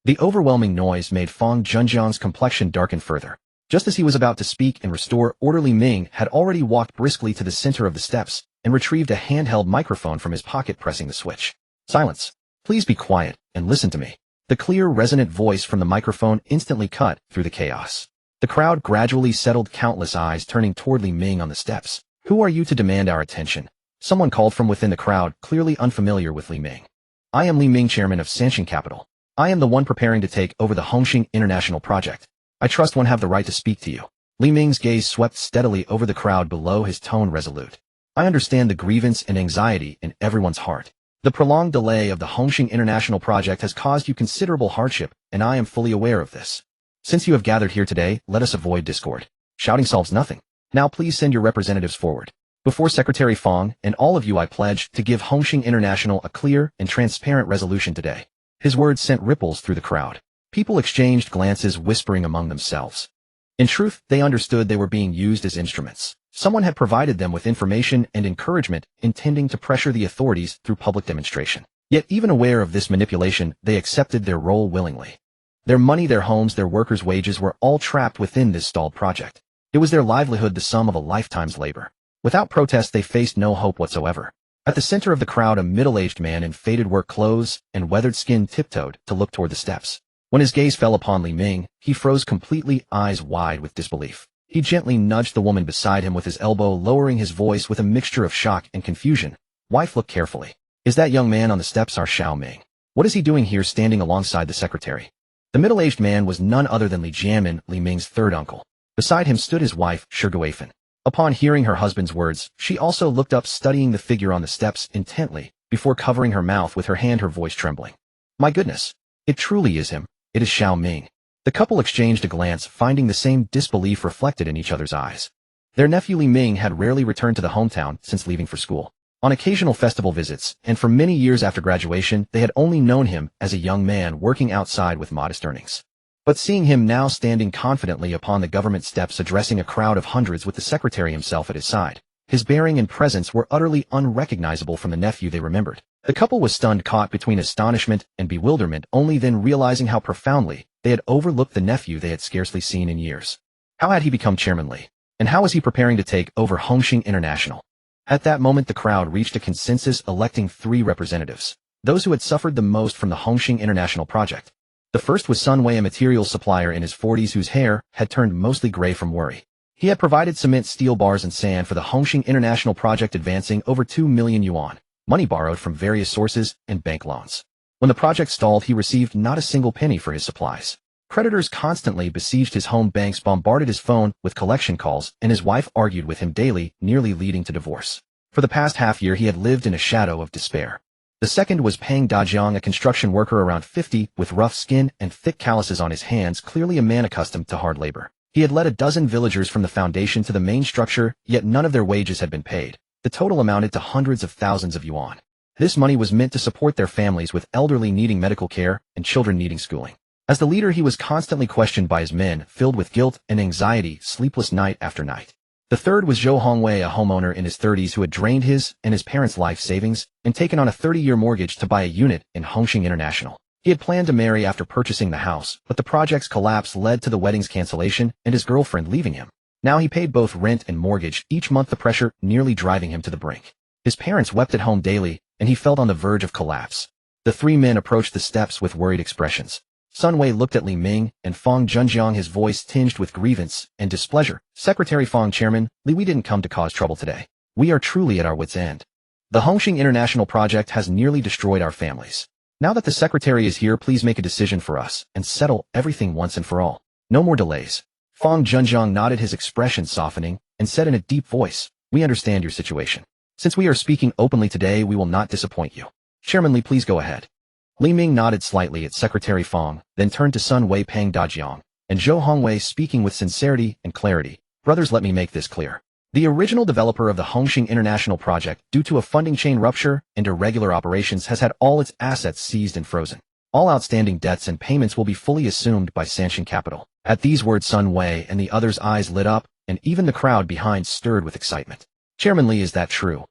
The overwhelming noise made Fang Zhenjiang's complexion darken further. Just as he was about to speak and restore order, Li Ming had already walked briskly to the center of the steps and retrieved a handheld microphone from his pocket, pressing the switch. Silence. Please be quiet and listen to me. The clear, resonant voice from the microphone instantly cut through the chaos. The crowd gradually settled, countless eyes turning toward Li Ming on the steps. Who are you to demand our attention? Someone called from within the crowd, clearly unfamiliar with Li Ming. I am Li Ming, chairman of Sanxing Capital. I am the one preparing to take over the Hongxing International project. I trust one have the right to speak to you. Li Ming's gaze swept steadily over the crowd below, his tone resolute. I understand the grievance and anxiety in everyone's heart. The prolonged delay of the Hongxing International project has caused you considerable hardship, and I am fully aware of this. Since you have gathered here today, let us avoid discord. Shouting solves nothing. Now please send your representatives forward. Before Secretary Fang and all of you, I pledge to give Hongxing International a clear and transparent resolution today. His words sent ripples through the crowd. People exchanged glances, whispering among themselves. In truth, they understood they were being used as instruments. Someone had provided them with information and encouragement, intending to pressure the authorities through public demonstration. Yet even aware of this manipulation, they accepted their role willingly. Their money, their homes, their workers' wages were all trapped within this stalled project. It was their livelihood, the sum of a lifetime's labor. Without protest, they faced no hope whatsoever. At the center of the crowd, a middle-aged man in faded work clothes and weathered skin tiptoed to look toward the steps. When his gaze fell upon Li Ming, he froze completely, eyes wide with disbelief. He gently nudged the woman beside him with his elbow, lowering his voice with a mixture of shock and confusion. Wife, look carefully. Is that young man on the steps our Xiao Ming? What is he doing here, standing alongside the secretary? The middle-aged man was none other than Li Jianmin, Li Ming's third uncle. Beside him stood his wife, Shi Guifan. Upon hearing her husband's words, she also looked up, studying the figure on the steps intently, before covering her mouth with her hand, her voice trembling. My goodness! It truly is him. It is Xiao Ming. The couple exchanged a glance, finding the same disbelief reflected in each other's eyes. Their nephew Li Ming had rarely returned to the hometown since leaving for school. On occasional festival visits, and for many years after graduation, they had only known him as a young man working outside with modest earnings. But seeing him now standing confidently upon the government steps, addressing a crowd of hundreds with the secretary himself at his side, his bearing and presence were utterly unrecognizable from the nephew they remembered. The couple was stunned, caught between astonishment and bewilderment, only then realizing how profoundly they had overlooked the nephew they had scarcely seen in years. How had he become Chairman Li? And how was he preparing to take over Hongxing International? At that moment, the crowd reached a consensus, electing 3 representatives, those who had suffered the most from the Hongxing International project. The first was Sun Wei, a materials supplier in his 40s whose hair had turned mostly gray from worry. He had provided cement, steel bars, and sand for the Hongxing International project, advancing over 2 million yuan, money borrowed from various sources, and bank loans. When the project stalled, he received not a single penny for his supplies. Creditors constantly besieged his home, banks bombarded his phone with collection calls, and his wife argued with him daily, nearly leading to divorce. For the past half year, he had lived in a shadow of despair. The second was Peng Dajiang, a construction worker around 50, with rough skin and thick calluses on his hands, clearly a man accustomed to hard labor. He had led a dozen villagers from the foundation to the main structure, yet none of their wages had been paid. The total amounted to hundreds of thousands of yuan. This money was meant to support their families, with elderly needing medical care and children needing schooling. As the leader, he was constantly questioned by his men, filled with guilt and anxiety, sleepless night after night. The third was Zhou Hongwei, a homeowner in his 30s who had drained his and his parents' life savings and taken on a 30-year mortgage to buy a unit in Hongxing International. He had planned to marry after purchasing the house, but the project's collapse led to the wedding's cancellation and his girlfriend leaving him. Now he paid both rent and mortgage each month, the pressure nearly driving him to the brink. His parents wept at home daily, and he felt on the verge of collapse. The 3 men approached the steps with worried expressions. Sun Wei looked at Li Ming and Fang Junjiang, his voice tinged with grievance and displeasure. Secretary Fang, Chairman Li, we didn't come to cause trouble today. We are truly at our wits' end. The Hongxing International project has nearly destroyed our families. Now that the secretary is here, please make a decision for us and settle everything once and for all. No more delays. Fang Junjiang nodded, his expression softening, and said in a deep voice, we understand your situation. Since we are speaking openly today, we will not disappoint you. Chairman Li, please go ahead. Li Ming nodded slightly at Secretary Fang, then turned to Sun Wei, Peng Dajiang, and Zhou Hongwei, speaking with sincerity and clarity. Brothers, let me make this clear. The original developer of the Hongxing International project, due to a funding chain rupture and irregular operations, has had all its assets seized and frozen. All outstanding debts and payments will be fully assumed by Sanshin Capital. At these words, Sun Wei and the others' eyes lit up, and even the crowd behind stirred with excitement. Chairman Li, is that true?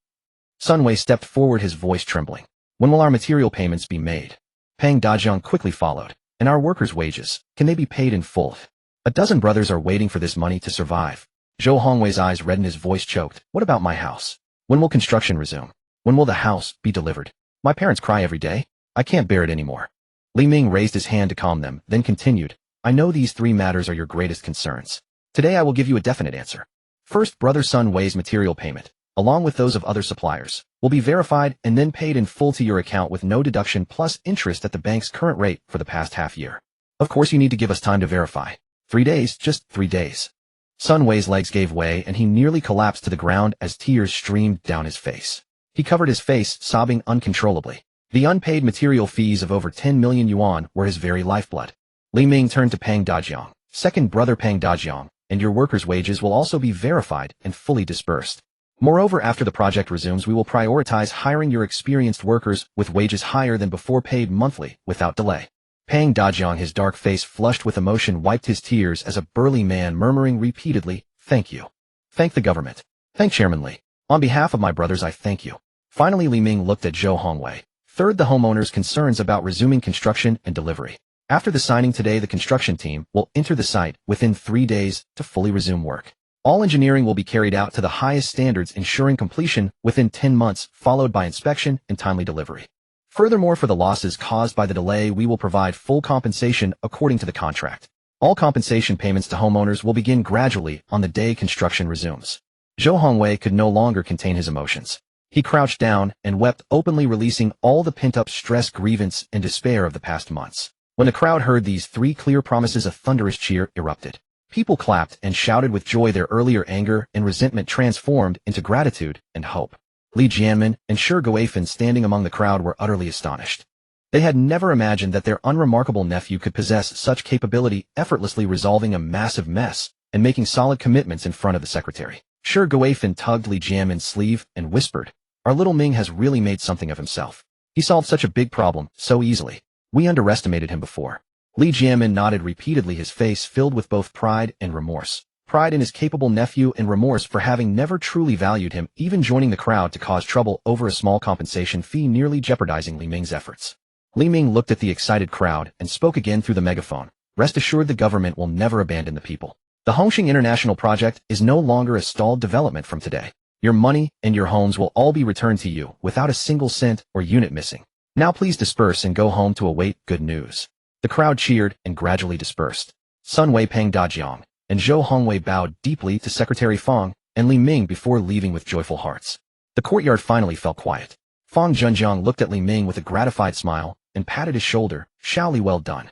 Sun Wei stepped forward, his voice trembling. When will our material payments be made? Peng Dajiang quickly followed. And our workers' wages, can they be paid in full? A dozen brothers are waiting for this money to survive. Zhou Hongwei's eyes reddened, his voice choked. What about my house? When will construction resume? When will the house be delivered? My parents cry every day. I can't bear it anymore. Li Ming raised his hand to calm them, then continued. I know these three matters are your greatest concerns. Today I will give you a definite answer. First, Brother Sun Wei's material payment, along with those of other suppliers, will be verified and then paid in full to your account with no deduction plus interest at the bank's current rate for the past half year. Of course, you need to give us time to verify. 3 days, just 3 days. Sun Wei's legs gave way and he nearly collapsed to the ground as tears streamed down his face. He covered his face, sobbing uncontrollably. The unpaid material fees of over 10 million yuan were his very lifeblood. Li Ming turned to Peng Dajiang. Second, Brother Peng Dajiang, and your workers' wages will also be verified and fully disbursed. Moreover, after the project resumes, we will prioritize hiring your experienced workers with wages higher than before, paid monthly, without delay. Peng Dajiang, his dark face flushed with emotion, wiped his tears as a burly man, murmuring repeatedly, thank you. Thank the government. Thank Chairman Li. On behalf of my brothers, I thank you. Finally, Li Ming looked at Zhou Hongwei. Third, the homeowners' concerns about resuming construction and delivery. After the signing today, the construction team will enter the site within 3 days to fully resume work. All engineering will be carried out to the highest standards, ensuring completion within 10 months, followed by inspection and timely delivery. Furthermore, for the losses caused by the delay, we will provide full compensation according to the contract. All compensation payments to homeowners will begin gradually on the day construction resumes. Zhou Hongwei could no longer contain his emotions. He crouched down and wept openly, releasing all the pent-up stress, grievance, and despair of the past months. When the crowd heard these 3 clear promises, a thunderous cheer erupted. People clapped and shouted with joy, their earlier anger and resentment transformed into gratitude and hope. Li Jianmin and Shi Guofan, standing among the crowd, were utterly astonished. They had never imagined that their unremarkable nephew could possess such capability, effortlessly resolving a massive mess and making solid commitments in front of the secretary. Shi Guofan tugged Li Jianmin's sleeve and whispered, our little Ming has really made something of himself. He solved such a big problem so easily. We underestimated him before. Li Jianmin nodded repeatedly, his face filled with both pride and remorse. Pride in his capable nephew and remorse for having never truly valued him, even joining the crowd to cause trouble over a small compensation fee, nearly jeopardizing Li Ming's efforts. Li Ming looked at the excited crowd and spoke again through the megaphone. Rest assured, the government will never abandon the people. The Hongxing International project is no longer a stalled development from today. Your money and your homes will all be returned to you without a single cent or unit missing. Now please disperse and go home to await good news. The crowd cheered and gradually dispersed. Sun Wei, Peng Dajiang, and Zhou Hongwei bowed deeply to Secretary Fang and Li Ming before leaving with joyful hearts. The courtyard finally fell quiet. Fang Junjiang looked at Li Ming with a gratified smile and patted his shoulder. Xiao Li, well done.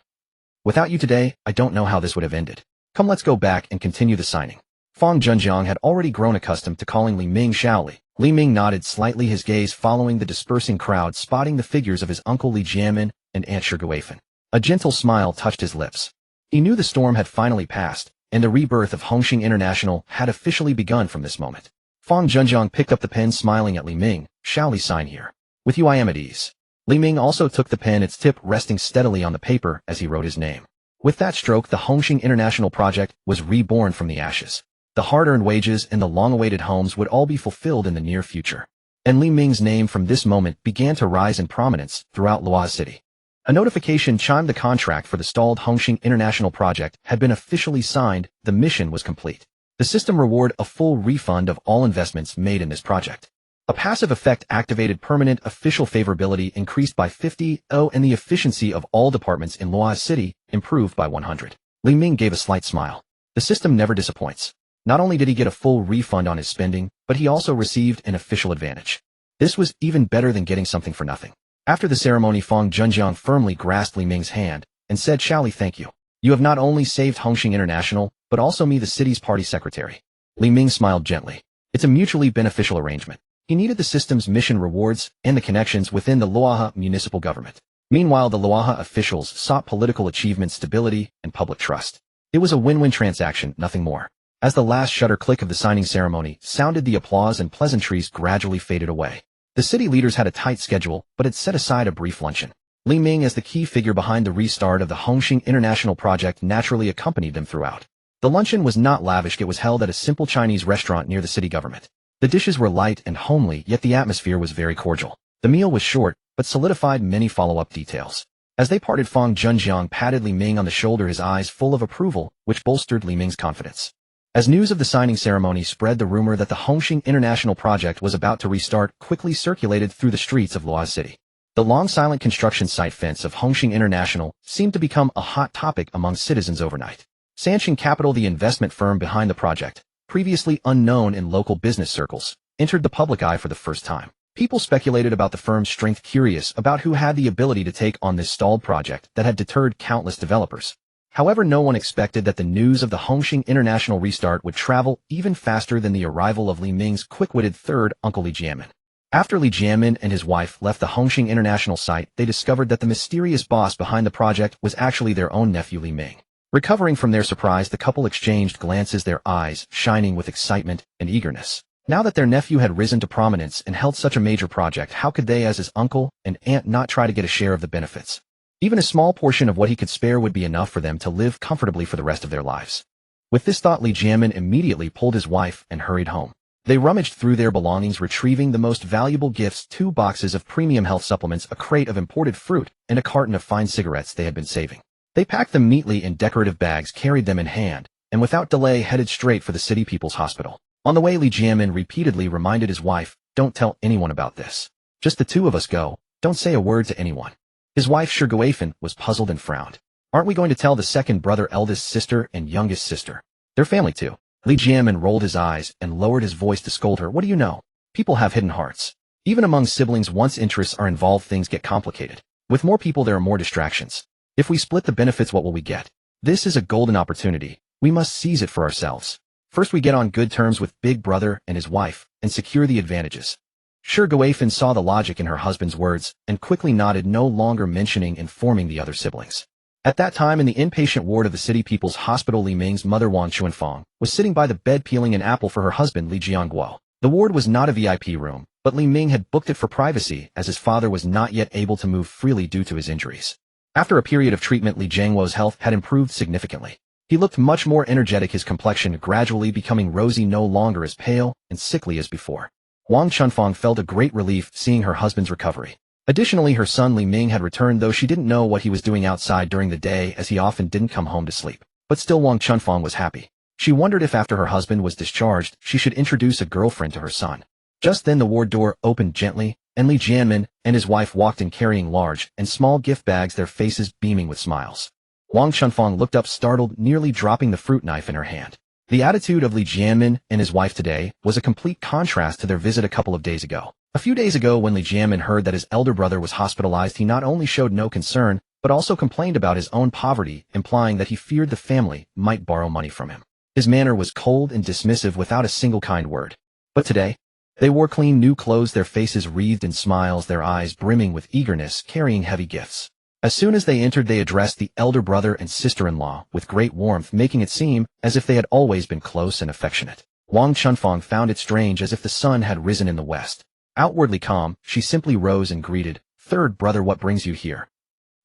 Without you today, I don't know how this would have ended. Come, let's go back and continue the signing. Fang Junjiang had already grown accustomed to calling Li Ming Xiao Li. Li Ming nodded slightly, his gaze following the dispersing crowd, spotting the figures of his uncle Li Jianmin and Aunt Shi Guofan. A gentle smile touched his lips. He knew the storm had finally passed, and the rebirth of Hongxing International had officially begun from this moment. Fang Junjiang picked up the pen, smiling at Li Ming. Xiao Li, sign here. With you I am at ease. Li Ming also took the pen, its tip resting steadily on the paper as he wrote his name. With that stroke, the Hongxing International project was reborn from the ashes. The hard-earned wages and the long-awaited homes would all be fulfilled in the near future. And Li Ming's name from this moment began to rise in prominence throughout Luoz City. A notification chimed. The contract for the stalled Hongxing International project had been officially signed. The mission was complete. The system rewarded a full refund of all investments made in this project. A passive effect activated permanent official favorability increased by 50, and the efficiency of all departments in Luoha City improved by 100. Li Ming gave a slight smile. The system never disappoints. Not only did he get a full refund on his spending, but he also received an official advantage. This was even better than getting something for nothing. After the ceremony, Fang Junjiang firmly grasped Li Ming's hand and said, "Shall Li, thank you. You have not only saved Hongxing International, but also me, the city's party secretary." Li Ming smiled gently. It's a mutually beneficial arrangement. He needed the system's mission rewards and the connections within the Luoha municipal government. Meanwhile, the Luoha officials sought political achievement, stability, and public trust. It was a win-win transaction, nothing more. As the last shutter click of the signing ceremony sounded, the applause and pleasantries gradually faded away. The city leaders had a tight schedule, but had set aside a brief luncheon. Li Ming, as the key figure behind the restart of the Hongxing International project, naturally accompanied them throughout. The luncheon was not lavish. It was held at a simple Chinese restaurant near the city government. The dishes were light and homely, yet the atmosphere was very cordial. The meal was short, but solidified many follow-up details. As they parted, Fang Junjiang patted Li Ming on the shoulder, his eyes full of approval, which bolstered Li Ming's confidence. As news of the signing ceremony spread, the rumor that the Hongxing International project was about to restart quickly circulated through the streets of Luoha City. The long silent construction site fence of Hongxing International seemed to become a hot topic among citizens overnight. Sanqing Capital, the investment firm behind the project, previously unknown in local business circles, entered the public eye for the first time. People speculated about the firm's strength, curious about who had the ability to take on this stalled project that had deterred countless developers. However, no one expected that the news of the Hongxing International restart would travel even faster than the arrival of Li Ming's quick-witted third uncle, Li Jianmin. After Li Jianmin and his wife left the Hongxing International site, they discovered that the mysterious boss behind the project was actually their own nephew, Li Ming. Recovering from their surprise, the couple exchanged glances, their eyes shining with excitement and eagerness. Now that their nephew had risen to prominence and held such a major project, how could they, as his uncle and aunt, not try to get a share of the benefits? Even a small portion of what he could spare would be enough for them to live comfortably for the rest of their lives. With this thought, Li Jianmin immediately pulled his wife and hurried home. They rummaged through their belongings, retrieving the most valuable gifts: 2 boxes of premium health supplements, a crate of imported fruit, and a carton of fine cigarettes they had been saving. They packed them neatly in decorative bags, carried them in hand, and without delay headed straight for the City People's Hospital. On the way, Li Jianmin repeatedly reminded his wife, "Don't tell anyone about this. Just the 2 of us go. Don't say a word to anyone." His wife, Shi Guifan, was puzzled and frowned. "Aren't we going to tell the second brother, eldest sister, and youngest sister? They're family too." Li Jianmin rolled his eyes and lowered his voice to scold her. "What do you know? People have hidden hearts. Even among siblings, once interests are involved, things get complicated. With more people, there are more distractions. If we split the benefits, what will we get? This is a golden opportunity. We must seize it for ourselves. First, we get on good terms with Big Brother and his wife and secure the advantages." Shi Guifan saw the logic in her husband's words and quickly nodded, no longer mentioning informing the other siblings. At that time, in the inpatient ward of the City People's Hospital, Li Ming's mother, Wang Chuanfang, was sitting by the bed peeling an apple for her husband, Li Jiangguo. The ward was not a VIP room, but Li Ming had booked it for privacy, as his father was not yet able to move freely due to his injuries. After a period of treatment, Li Jiangguo's health had improved significantly. He looked much more energetic, his complexion gradually becoming rosy, no longer as pale and sickly as before. Wang Chunfang felt a great relief seeing her husband's recovery. Additionally, her son Li Ming had returned, though she didn't know what he was doing outside during the day, as he often didn't come home to sleep. But still, Wang Chunfang was happy. She wondered if after her husband was discharged, she should introduce a girlfriend to her son. Just then the ward door opened gently, and Li Jianmin and his wife walked in carrying large and small gift bags, their faces beaming with smiles. Wang Chunfang looked up, startled, nearly dropping the fruit knife in her hand. The attitude of Li Jianmin and his wife today was a complete contrast to their visit a couple of days ago. A few days ago, when Li Jianmin heard that his elder brother was hospitalized, he not only showed no concern, but also complained about his own poverty, implying that he feared the family might borrow money from him. His manner was cold and dismissive, without a single kind word. But today, they wore clean new clothes, their faces wreathed in smiles, their eyes brimming with eagerness, carrying heavy gifts. As soon as they entered, they addressed the elder brother and sister-in-law with great warmth, making it seem as if they had always been close and affectionate. Wang Chunfang found it strange, as if the sun had risen in the west. Outwardly calm, she simply rose and greeted, "Third brother, what brings you here?"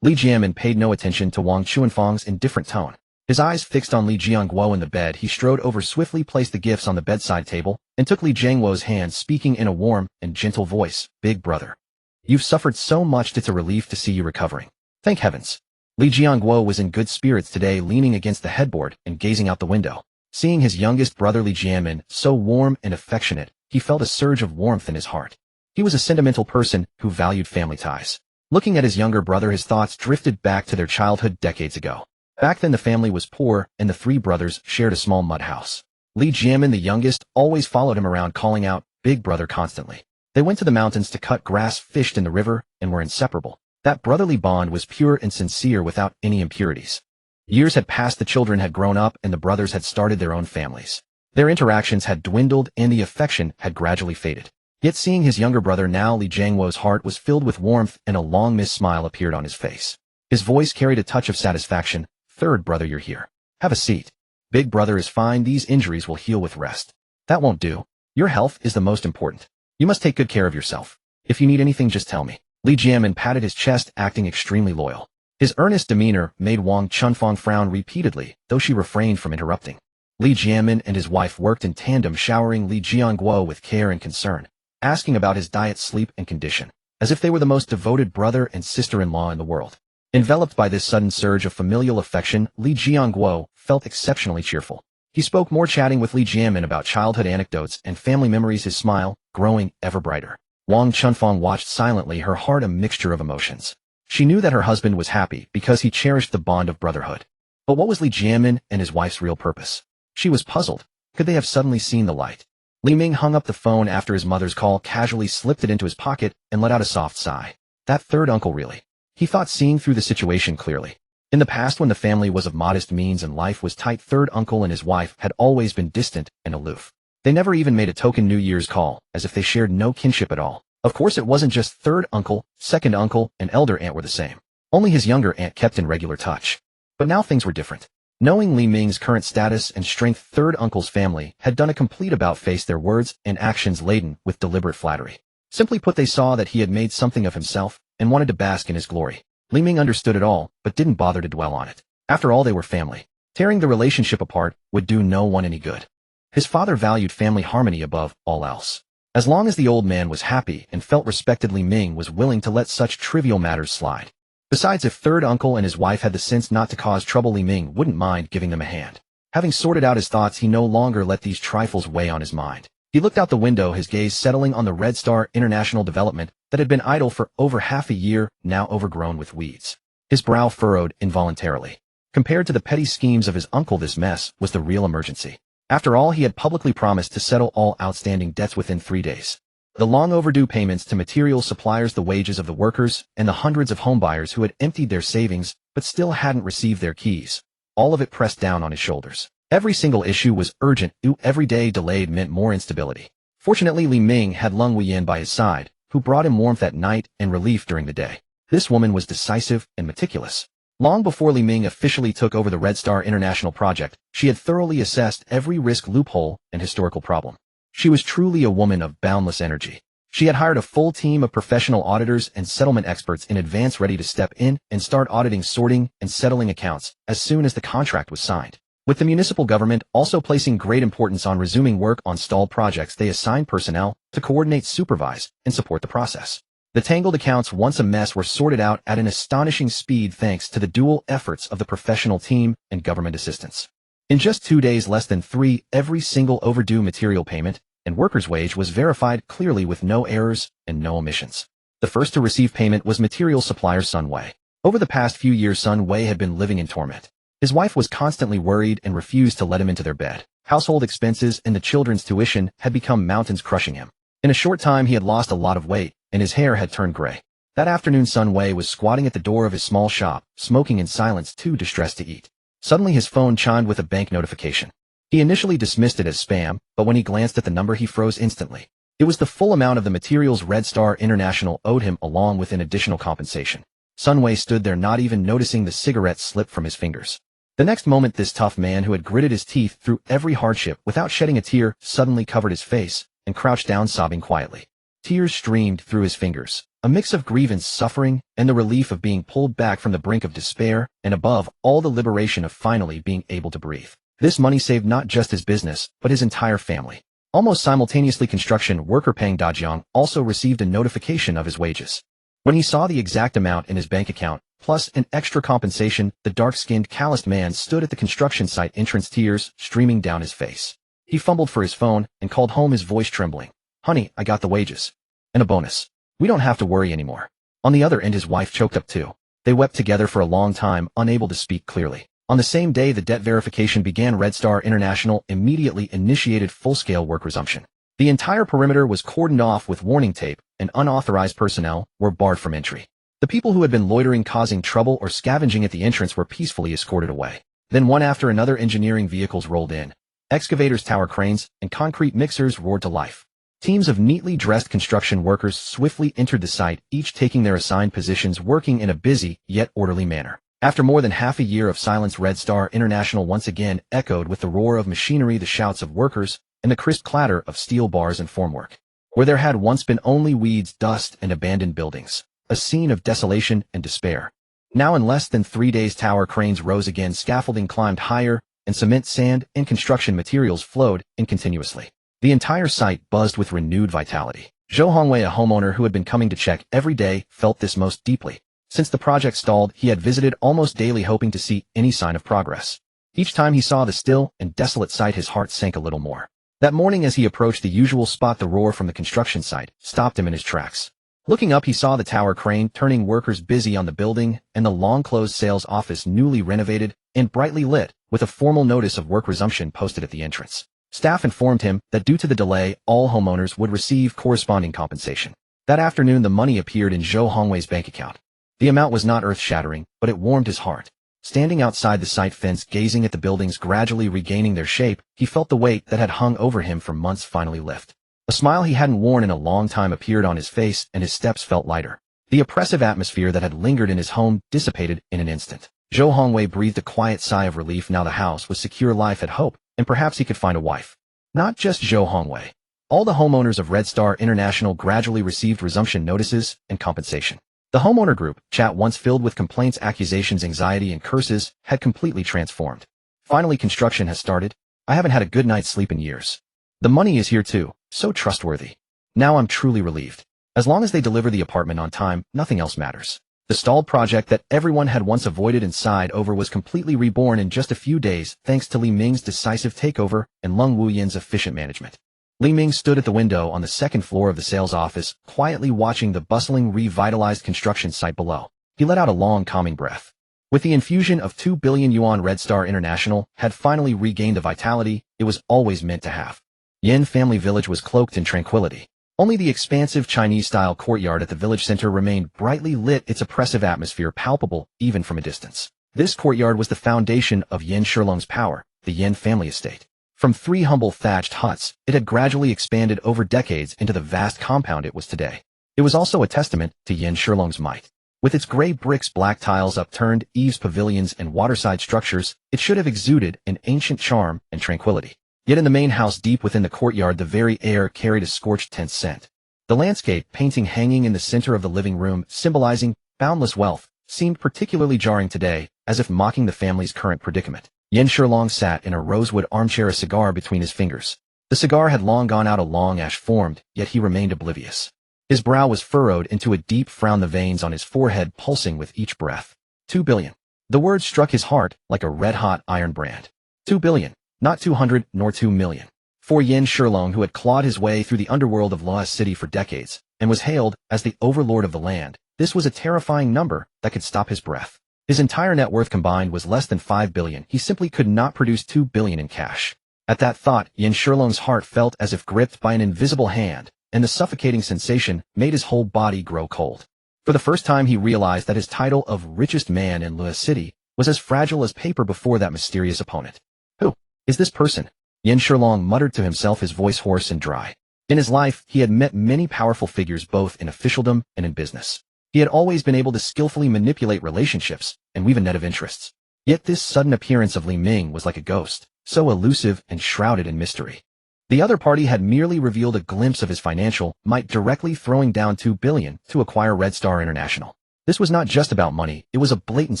Li Jianmin paid no attention to Wang Chunfang's indifferent tone. His eyes fixed on Li Jiangguo in the bed, he strode over, swiftly placed the gifts on the bedside table, and took Li Jiangguo's hand, speaking in a warm and gentle voice, "Big brother, you've suffered so much, it's a relief to see you recovering. Thank heavens." Li Jiangguo was in good spirits today, leaning against the headboard and gazing out the window. Seeing his youngest brother Li Jianmin so warm and affectionate, he felt a surge of warmth in his heart. He was a sentimental person who valued family ties. Looking at his younger brother, his thoughts drifted back to their childhood decades ago. Back then the family was poor, and the three brothers shared a small mud house. Li Jianmin, the youngest, always followed him around calling out, "Big brother," constantly. They went to the mountains to cut grass, fished in the river, and were inseparable. That brotherly bond was pure and sincere without any impurities. Years had passed, the children had grown up, and the brothers had started their own families. Their interactions had dwindled, and the affection had gradually faded. Yet seeing his younger brother now, Li Jiangwo's heart was filled with warmth, and a long-missed smile appeared on his face. His voice carried a touch of satisfaction. "Third brother, you're here. Have a seat. Big brother is fine. These injuries will heal with rest." "That won't do. Your health is the most important. You must take good care of yourself. If you need anything, just tell me." Li Jianmin patted his chest, acting extremely loyal. His earnest demeanor made Wang Chunfang frown repeatedly, though she refrained from interrupting. Li Jianmin and his wife worked in tandem, showering Li Jiangguo with care and concern, asking about his diet, sleep, and condition, as if they were the most devoted brother and sister-in-law in the world. Enveloped by this sudden surge of familial affection, Li Jiangguo felt exceptionally cheerful. He spoke more, chatting with Li Jianmin about childhood anecdotes and family memories, his smile growing ever brighter. Wang Chunfang watched silently, her heart a mixture of emotions. She knew that her husband was happy because he cherished the bond of brotherhood. But what was Li Jianmin and his wife's real purpose? She was puzzled. Could they have suddenly seen the light? Li Ming hung up the phone after his mother's call, casually slipped it into his pocket, and let out a soft sigh. That third uncle, really? He thought, seeing through the situation clearly. In the past, when the family was of modest means and life was tight, third uncle and his wife had always been distant and aloof. They never even made a token New Year's call, as if they shared no kinship at all. Of course, it wasn't just third uncle, second uncle, and elder aunt were the same. Only his younger aunt kept in regular touch. But now things were different. Knowing Li Ming's current status and strength, third uncle's family had done a complete about-face, their words and actions laden with deliberate flattery. Simply put, they saw that he had made something of himself and wanted to bask in his glory. Li Ming understood it all, but didn't bother to dwell on it. After all, they were family. Tearing the relationship apart would do no one any good. His father valued family harmony above all else. As long as the old man was happy and felt respected, Li Ming was willing to let such trivial matters slide. Besides, if third uncle and his wife had the sense not to cause trouble, Li Ming wouldn't mind giving them a hand. Having sorted out his thoughts, he no longer let these trifles weigh on his mind. He looked out the window, his gaze settling on the Red Star International development that had been idle for over half a year, now overgrown with weeds. His brow furrowed involuntarily. Compared to the petty schemes of his uncle, this mess was the real emergency. After all, he had publicly promised to settle all outstanding debts within 3 days. The long overdue payments to material suppliers, the wages of the workers, and the hundreds of homebuyers who had emptied their savings but still hadn't received their keys. All of it pressed down on his shoulders. Every single issue was urgent. Every day delayed meant more instability. Fortunately, Li Ming had Leng Wuyan by his side, who brought him warmth at night and relief during the day. This woman was decisive and meticulous. Long before Li Ming officially took over the Red Star International project, she had thoroughly assessed every risk, loophole, and historical problem. She was truly a woman of boundless energy. She had hired a full team of professional auditors and settlement experts in advance, ready to step in and start auditing, sorting, and settling accounts as soon as the contract was signed. With the municipal government also placing great importance on resuming work on stalled projects, they assigned personnel to coordinate, supervise, and support the process. The tangled accounts, once a mess, were sorted out at an astonishing speed thanks to the dual efforts of the professional team and government assistance. In just 2 days, less than 3, every single overdue material payment and workers' wage was verified clearly with no errors and no omissions. The first to receive payment was material supplier Sun Wei. Over the past few years, Sun Wei had been living in torment. His wife was constantly worried and refused to let him into their bed. Household expenses and the children's tuition had become mountains, crushing him. In a short time, he had lost a lot of weight, and his hair had turned gray. That afternoon, Sun Wei was squatting at the door of his small shop, smoking in silence, too distressed to eat. Suddenly his phone chimed with a bank notification. He initially dismissed it as spam, but when he glanced at the number, he froze instantly. It was the full amount of the materials Red Star International owed him, along with an additional compensation. Sun Wei stood there, not even noticing the cigarette slip from his fingers. The next moment, this tough man who had gritted his teeth through every hardship without shedding a tear suddenly covered his face and crouched down, sobbing quietly. Tears streamed through his fingers, a mix of grievance, suffering, and the relief of being pulled back from the brink of despair, and above all, the liberation of finally being able to breathe. This money saved not just his business, but his entire family. Almost simultaneously, construction worker Peng Dajiang also received a notification of his wages. When he saw the exact amount in his bank account, plus an extra compensation, the dark-skinned, calloused man stood at the construction site entrance, tears streaming down his face. He fumbled for his phone and called home, his voice trembling. "Honey, I got the wages. And a bonus. We don't have to worry anymore." On the other end, his wife choked up too. They wept together for a long time, unable to speak clearly. On the same day the debt verification began, Red Star International immediately initiated full-scale work resumption. The entire perimeter was cordoned off with warning tape, and unauthorized personnel were barred from entry. The people who had been loitering, causing trouble, or scavenging at the entrance were peacefully escorted away. Then one after another engineering vehicles rolled in. Excavators, tower cranes, and concrete mixers roared to life. Teams of neatly dressed construction workers swiftly entered the site, each taking their assigned positions, working in a busy yet orderly manner. After more than half a year of silence, Red Star International once again echoed with the roar of machinery, the shouts of workers, and the crisp clatter of steel bars and formwork. Where there had once been only weeds, dust, and abandoned buildings, a scene of desolation and despair. Now in less than 3 days, tower cranes rose again, scaffolding climbed higher, and cement, sand, and construction materials flowed in continuously. The entire site buzzed with renewed vitality. Zhou Hongwei, a homeowner who had been coming to check every day, felt this most deeply. Since the project stalled, he had visited almost daily, hoping to see any sign of progress. Each time he saw the still and desolate site, his heart sank a little more. That morning, as he approached the usual spot, the roar from the construction site stopped him in his tracks. Looking up, he saw the tower crane turning, workers busy on the building, and the long-closed sales office, newly renovated and brightly lit, with a formal notice of work resumption posted at the entrance. Staff informed him that due to the delay, all homeowners would receive corresponding compensation. That afternoon, the money appeared in Zhou Hongwei's bank account. The amount was not earth-shattering, but it warmed his heart. Standing outside the site fence, gazing at the buildings gradually regaining their shape, he felt the weight that had hung over him for months finally lift. A smile he hadn't worn in a long time appeared on his face, and his steps felt lighter. The oppressive atmosphere that had lingered in his home dissipated in an instant. Zhou Hongwei breathed a quiet sigh of relief. Now the house was secure, life had hope, and perhaps he could find a wife. Not just Zhou Hongwei. All the homeowners of Red Star International gradually received resumption notices and compensation. The homeowner group chat, once filled with complaints, accusations, anxiety, and curses, had completely transformed. Finally, construction has started. I haven't had a good night's sleep in years. The money is here too, so trustworthy. Now I'm truly relieved. As long as they deliver the apartment on time, nothing else matters. The stalled project that everyone had once avoided and sighed over was completely reborn in just a few days, thanks to Li Ming's decisive takeover and Lung Wuyin's efficient management. Li Ming stood at the window on the second floor of the sales office, quietly watching the bustling, revitalized construction site below. He let out a long, calming breath. With the infusion of 2 billion yuan, Red Star International had finally regained the vitality it was always meant to have. Yin Family Village was cloaked in tranquility. Only the expansive Chinese-style courtyard at the village center remained brightly lit, its oppressive atmosphere palpable even from a distance. This courtyard was the foundation of Yin Shilong's power, the Yin family estate. From 3 humble thatched huts, it had gradually expanded over decades into the vast compound it was today. It was also a testament to Yin Shilong's might. With its gray bricks, black tiles, upturned eaves, pavilions, and waterside structures, it should have exuded an ancient charm and tranquility. Yet in the main house, deep within the courtyard, the very air carried a scorched, tense scent. The landscape painting hanging in the center of the living room, symbolizing boundless wealth, seemed particularly jarring today, as if mocking the family's current predicament. Yin Shilong sat in a rosewood armchair, a cigar between his fingers. The cigar had long gone out, a long ash formed, yet he remained oblivious. His brow was furrowed into a deep frown, the veins on his forehead pulsing with each breath. 2 billion. The word struck his heart like a red-hot iron brand. 2 billion. Not 200, nor 2 million. For Yin Shilong, who had clawed his way through the underworld of Loa City for decades, and was hailed as the overlord of the land, this was a terrifying number that could stop his breath. His entire net worth combined was less than 5 billion. He simply could not produce 2 billion in cash. At that thought, Yin Shilong's heart felt as if gripped by an invisible hand, and the suffocating sensation made his whole body grow cold. For the first time, he realized that his title of richest man in Loa City was as fragile as paper before that mysterious opponent. Who is this person? Yin Shilong muttered to himself, his voice hoarse and dry. In his life, he had met many powerful figures both in officialdom and in business. He had always been able to skillfully manipulate relationships and weave a net of interests. Yet this sudden appearance of Li Ming was like a ghost, so elusive and shrouded in mystery. The other party had merely revealed a glimpse of his financial might, directly throwing down 2 billion to acquire Red Star International. This was not just about money, it was a blatant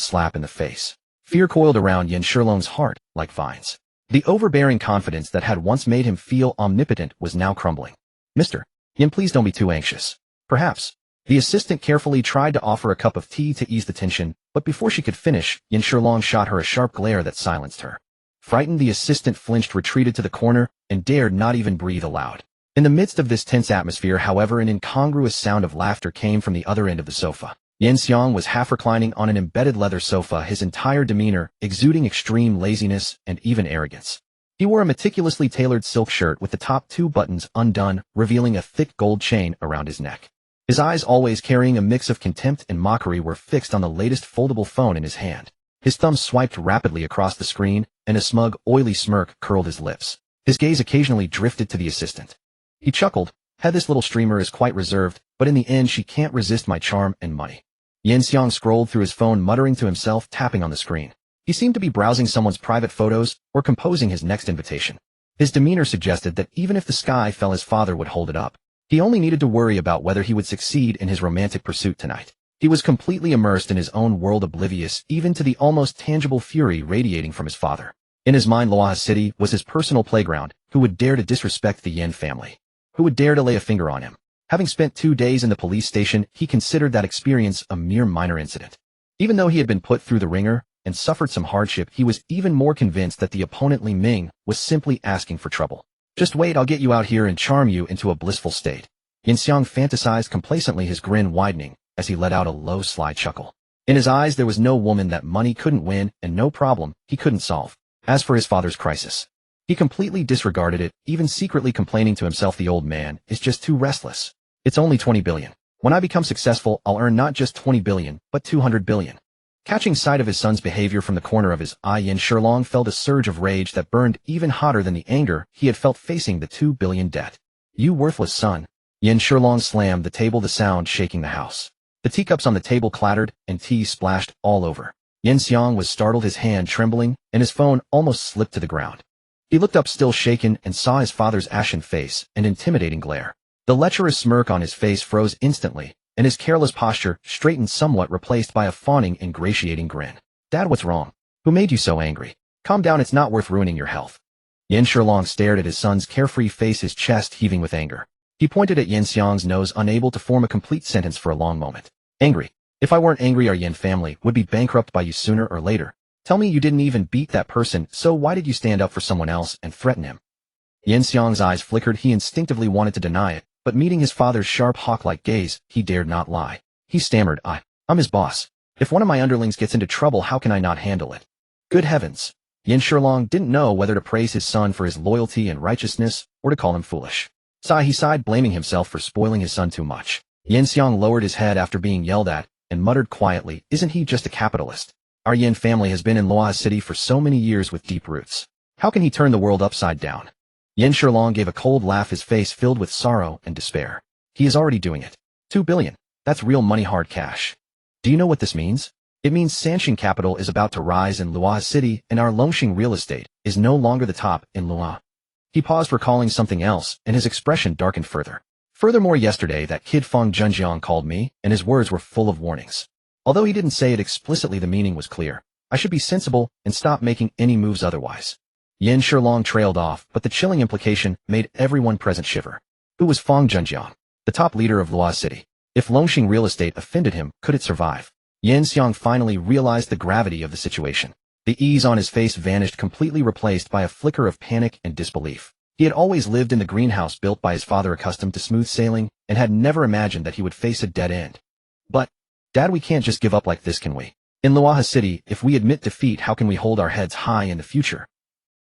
slap in the face. Fear coiled around Yin Shilong's heart like vines. The overbearing confidence that had once made him feel omnipotent was now crumbling. Mr. Yin, please don't be too anxious. Perhaps. The assistant carefully tried to offer a cup of tea to ease the tension, but before she could finish, Yin Shilong shot her a sharp glare that silenced her. Frightened, the assistant flinched, retreated to the corner, and dared not even breathe aloud. In the midst of this tense atmosphere, however, an incongruous sound of laughter came from the other end of the sofa. Yin Xiang was half reclining on an embedded leather sofa, his entire demeanor exuding extreme laziness and even arrogance. He wore a meticulously tailored silk shirt with the top 2 buttons undone, revealing a thick gold chain around his neck. His eyes, always carrying a mix of contempt and mockery, were fixed on the latest foldable phone in his hand. His thumb swiped rapidly across the screen, and a smug, oily smirk curled his lips. His gaze occasionally drifted to the assistant. He chuckled. This little streamer is quite reserved, but in the end she can't resist my charm and money. Yin Xiang scrolled through his phone, muttering to himself, tapping on the screen. He seemed to be browsing someone's private photos or composing his next invitation. His demeanor suggested that even if the sky fell, his father would hold it up. He only needed to worry about whether he would succeed in his romantic pursuit tonight. He was completely immersed in his own world, oblivious even to the almost tangible fury radiating from his father. In his mind, Luoha City was his personal playground. Who would dare to disrespect the Yin family? Who would dare to lay a finger on him? Having spent 2 days in the police station, he considered that experience a mere minor incident. Even though he had been put through the ringer and suffered some hardship, he was even more convinced that the opponent Li Ming was simply asking for trouble. Just wait, I'll get you out here and charm you into a blissful state. Yin Xiang fantasized complacently, his grin widening as he let out a low, sly chuckle. In his eyes, there was no woman that money couldn't win and no problem he couldn't solve. As for his father's crisis, he completely disregarded it, even secretly complaining to himself, the old man is just too restless. It's only 20 billion. When I become successful, I'll earn not just 20 billion, but 200 billion. Catching sight of his son's behavior from the corner of his eye, Yin Shilong felt a surge of rage that burned even hotter than the anger he had felt facing the 2 billion debt. You worthless son. Yin Shilong slammed the table, the sound shaking the house. The teacups on the table clattered, and tea splashed all over. Yin Xiang was startled, his hand trembling, and his phone almost slipped to the ground. He looked up, still shaken, and saw his father's ashen face and intimidating glare. The lecherous smirk on his face froze instantly, and his careless posture straightened somewhat, replaced by a fawning, ingratiating grin. Dad, what's wrong? Who made you so angry? Calm down, it's not worth ruining your health. Yin Shilong stared at his son's carefree face, his chest heaving with anger. He pointed at Yin Xiang's nose, unable to form a complete sentence for a long moment. Angry? If I weren't angry, our Yin family would be bankrupt by you sooner or later. Tell me you didn't even beat that person, so why did you stand up for someone else and threaten him? Yin Xiang's eyes flickered. He instinctively wanted to deny it, but meeting his father's sharp, hawk-like gaze, he dared not lie. He stammered, I'm his boss. If one of my underlings gets into trouble, how can I not handle it? Good heavens. Yin Shilong didn't know whether to praise his son for his loyalty and righteousness, or to call him foolish. He sighed, blaming himself for spoiling his son too much. Yin Xiang lowered his head after being yelled at, and muttered quietly, isn't he just a capitalist? Our Yin family has been in Luoha City for so many years with deep roots. How can he turn the world upside down? Yin Shilong gave a cold laugh, his face filled with sorrow and despair. He is already doing it. 2 billion. That's real money, hard cash. Do you know what this means? It means Sanxing Capital is about to rise in Luoha City, and our Longxing real estate is no longer the top in Luoha. He paused, recalling something else, and his expression darkened further. Furthermore, yesterday that kid Feng Zhenjiang called me, and his words were full of warnings. Although he didn't say it explicitly, the meaning was clear. I should be sensible and stop making any moves otherwise. Yin Shilong trailed off, but the chilling implication made everyone present shiver. Who was Feng Zhenjiang? The top leader of Luoha City. If Longxing real estate offended him, could it survive? Yin Xiang finally realized the gravity of the situation. The ease on his face vanished, completely replaced by a flicker of panic and disbelief. He had always lived in the greenhouse built by his father, accustomed to smooth sailing, and had never imagined that he would face a dead end. But, Dad, we can't just give up like this, can we? In Luoha City, if we admit defeat, how can we hold our heads high in the future?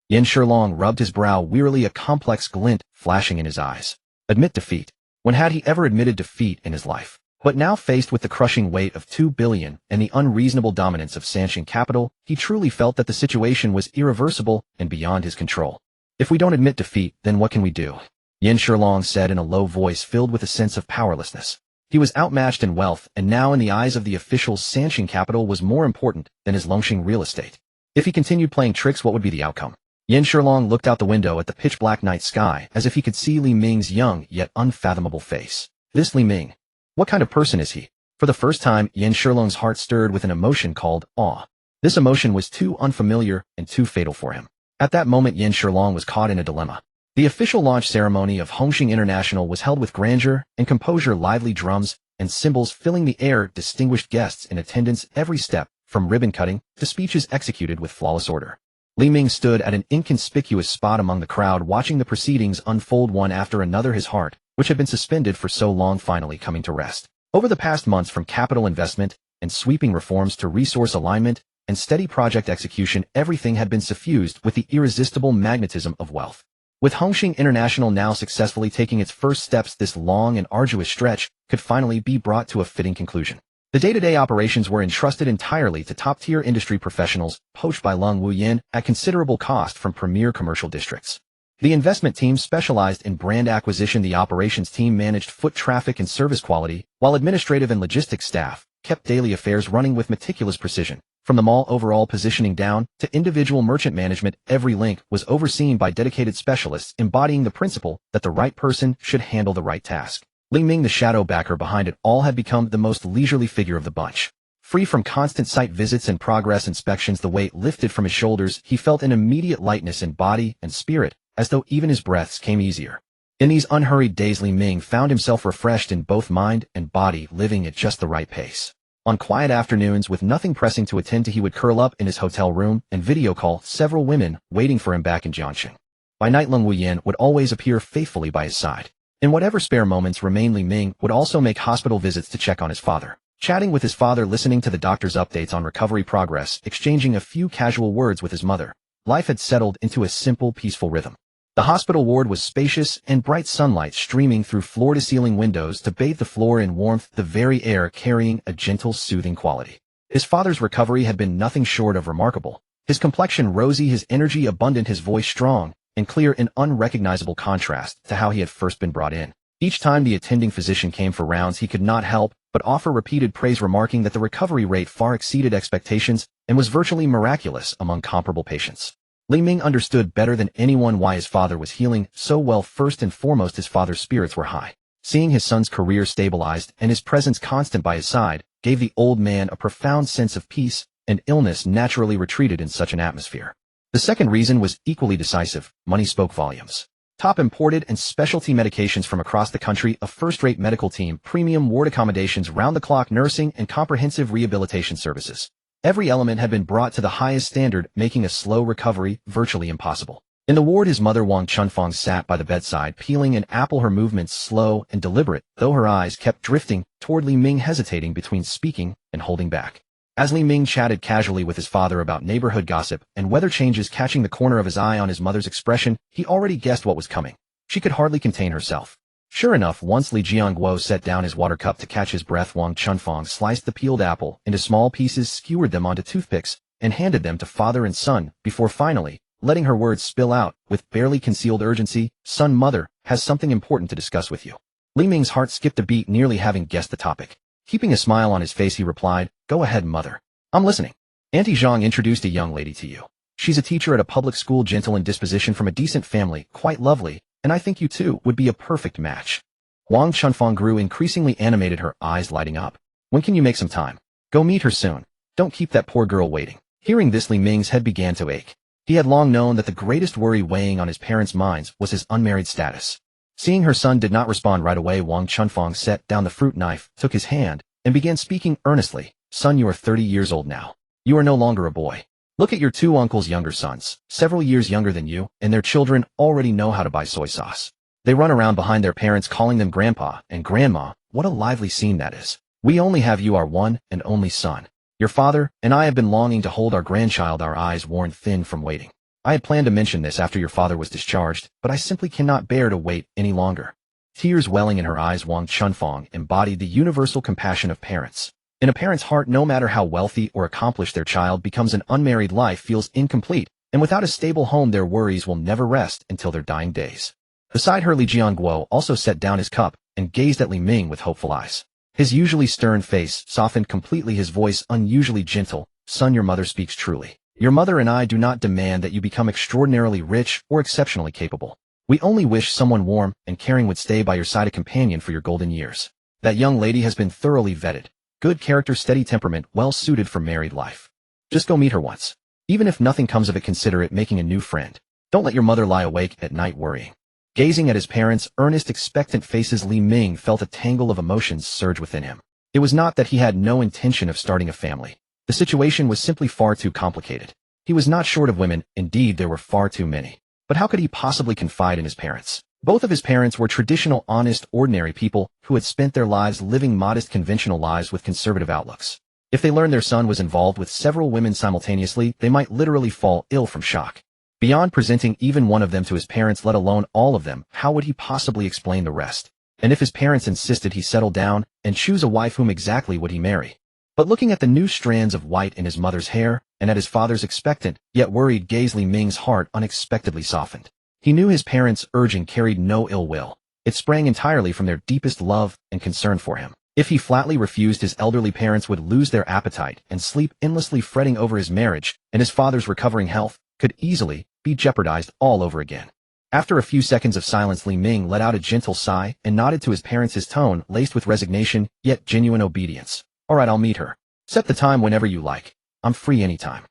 Yin Shilong rubbed his brow wearily, a complex glint flashing in his eyes. Admit defeat? When had he ever admitted defeat in his life? But now, faced with the crushing weight of 2 billion and the unreasonable dominance of Sanxing Capital, he truly felt that the situation was irreversible and beyond his control. If we don't admit defeat, then what can we do? Yin Shilong said in a low voice filled with a sense of powerlessness. He was outmatched in wealth, and now in the eyes of the officials, Sanxing Capital was more important than his Longxing real estate. If he continued playing tricks, what would be the outcome? Yin Shilong looked out the window at the pitch-black night sky as if he could see Li Ming's young yet unfathomable face. This Li Ming. What kind of person is he? For the first time, Yin Shilong's heart stirred with an emotion called awe. This emotion was too unfamiliar and too fatal for him. At that moment, Yin Shilong was caught in a dilemma. The official launch ceremony of Hongxing International was held with grandeur and composure, lively drums and cymbals filling the air, distinguished guests in attendance every step, from ribbon cutting to speeches executed with flawless order. Li Ming stood at an inconspicuous spot among the crowd watching the proceedings unfold one after another, his heart, which had been suspended for so long, finally coming to rest. Over the past months, from capital investment and sweeping reforms to resource alignment and steady project execution, everything had been suffused with the irresistible magnetism of wealth. With Hongxing International now successfully taking its first steps, this long and arduous stretch could finally be brought to a fitting conclusion. The day-to-day operations were entrusted entirely to top-tier industry professionals, poached by Lung Wuyin at considerable cost from premier commercial districts. The investment team specialized in brand acquisition, the operations team managed foot traffic and service quality, while administrative and logistics staff kept daily affairs running with meticulous precision. From the mall overall positioning down to individual merchant management, every link was overseen by dedicated specialists embodying the principle that the right person should handle the right task. Li Ming, the shadow backer behind it all, had become the most leisurely figure of the bunch. Free from constant site visits and progress inspections, the weight lifted from his shoulders, he felt an immediate lightness in body and spirit, as though even his breaths came easier. In these unhurried days, Li Ming found himself refreshed in both mind and body, living at just the right pace. On quiet afternoons, with nothing pressing to attend to, he would curl up in his hotel room and video call several women waiting for him back in Jiangxing. By night, Lung Wuyin would always appear faithfully by his side. In whatever spare moments remained, Li Ming would also make hospital visits to check on his father. Chatting with his father, listening to the doctor's updates on recovery progress, exchanging a few casual words with his mother, life had settled into a simple, peaceful rhythm. The hospital ward was spacious, and bright sunlight streaming through floor-to-ceiling windows to bathe the floor in warmth, the very air carrying a gentle, soothing quality. His father's recovery had been nothing short of remarkable. His complexion rosy, his energy abundant, his voice strong and clear, in unrecognizable contrast to how he had first been brought in. Each time the attending physician came for rounds, he could not help but offer repeated praise, remarking that the recovery rate far exceeded expectations and was virtually miraculous among comparable patients. Li Ming understood better than anyone why his father was healing so well. First and foremost, his father's spirits were high. Seeing his son's career stabilized and his presence constant by his side gave the old man a profound sense of peace, and illness naturally retreated in such an atmosphere. The second reason was equally decisive. Money spoke volumes. Top imported and specialty medications from across the country, a first-rate medical team, premium ward accommodations, round-the-clock nursing, and comprehensive rehabilitation services. Every element had been brought to the highest standard, making a slow recovery virtually impossible. In the ward, his mother Wang Chunfang sat by the bedside, peeling an apple, her movements slow and deliberate, though her eyes kept drifting toward Li Ming, hesitating between speaking and holding back. As Li Ming chatted casually with his father about neighborhood gossip and weather changes, catching the corner of his eye on his mother's expression, he already guessed what was coming. She could hardly contain herself. Sure enough, once Li Jiangguo set down his water cup to catch his breath, Wang Chunfang sliced the peeled apple into small pieces, skewered them onto toothpicks, and handed them to father and son, before finally letting her words spill out with barely concealed urgency, "Son, mother has something important to discuss with you." Li Ming's heart skipped a beat, nearly having guessed the topic. Keeping a smile on his face, he replied, "Go ahead, mother. I'm listening." Auntie Zhang introduced a young lady to you. She's a teacher at a public school, gentle in disposition, from a decent family, quite lovely, and I think you two would be a perfect match. Wang Chunfang grew increasingly animated, her eyes lighting up. "When can you make some time? Go meet her soon. Don't keep that poor girl waiting." Hearing this, Li Ming's head began to ache. He had long known that the greatest worry weighing on his parents' minds was his unmarried status. Seeing her son did not respond right away, Wang Chunfang set down the fruit knife, took his hand, and began speaking earnestly. "Son, you are 30 years old now. You are no longer a boy. Look at your two uncles' younger sons, several years younger than you, and their children already know how to buy soy sauce. They run around behind their parents calling them grandpa and grandma. What a lively scene that is. We only have you, our one and only son. Your father and I have been longing to hold our grandchild," our eyes worn thin from waiting. "I had planned to mention this after your father was discharged, but I simply cannot bear to wait any longer." Tears welling in her eyes, Wang Chunfang embodied the universal compassion of parents. In a parent's heart, no matter how wealthy or accomplished their child becomes, an unmarried life feels incomplete, and without a stable home, their worries will never rest until their dying days. Beside her, Li Jiangguo also set down his cup and gazed at Li Ming with hopeful eyes. His usually stern face softened completely, his voice unusually gentle. "Son, your mother speaks truly. Your mother and I do not demand that you become extraordinarily rich or exceptionally capable. We only wish someone warm and caring would stay by your side, a companion for your golden years. That young lady has been thoroughly vetted. Good character, steady temperament, well suited for married life. Just go meet her once. Even if nothing comes of it, consider it making a new friend. Don't let your mother lie awake at night worrying." Gazing at his parents' earnest, expectant faces, Li Ming felt a tangle of emotions surge within him. It was not that he had no intention of starting a family. The situation was simply far too complicated. He was not short of women, indeed there were far too many. But how could he possibly confide in his parents? Both of his parents were traditional, honest, ordinary people who had spent their lives living modest, conventional lives with conservative outlooks. If they learned their son was involved with several women simultaneously, they might literally fall ill from shock. Beyond presenting even one of them to his parents, let alone all of them, how would he possibly explain the rest? And if his parents insisted he settle down and choose a wife, whom exactly would he marry? But looking at the new strands of white in his mother's hair, and at his father's expectant, yet worried gaze, Li Ming's heart unexpectedly softened. He knew his parents' urging carried no ill will. It sprang entirely from their deepest love and concern for him. If he flatly refused, his elderly parents would lose their appetite and sleep endlessly, fretting over his marriage, and his father's recovering health could easily be jeopardized all over again. After a few seconds of silence, Li Ming let out a gentle sigh and nodded to his parents, his tone laced with resignation, yet genuine obedience. All right, I'll meet her. Set the time whenever you like. I'm free anytime.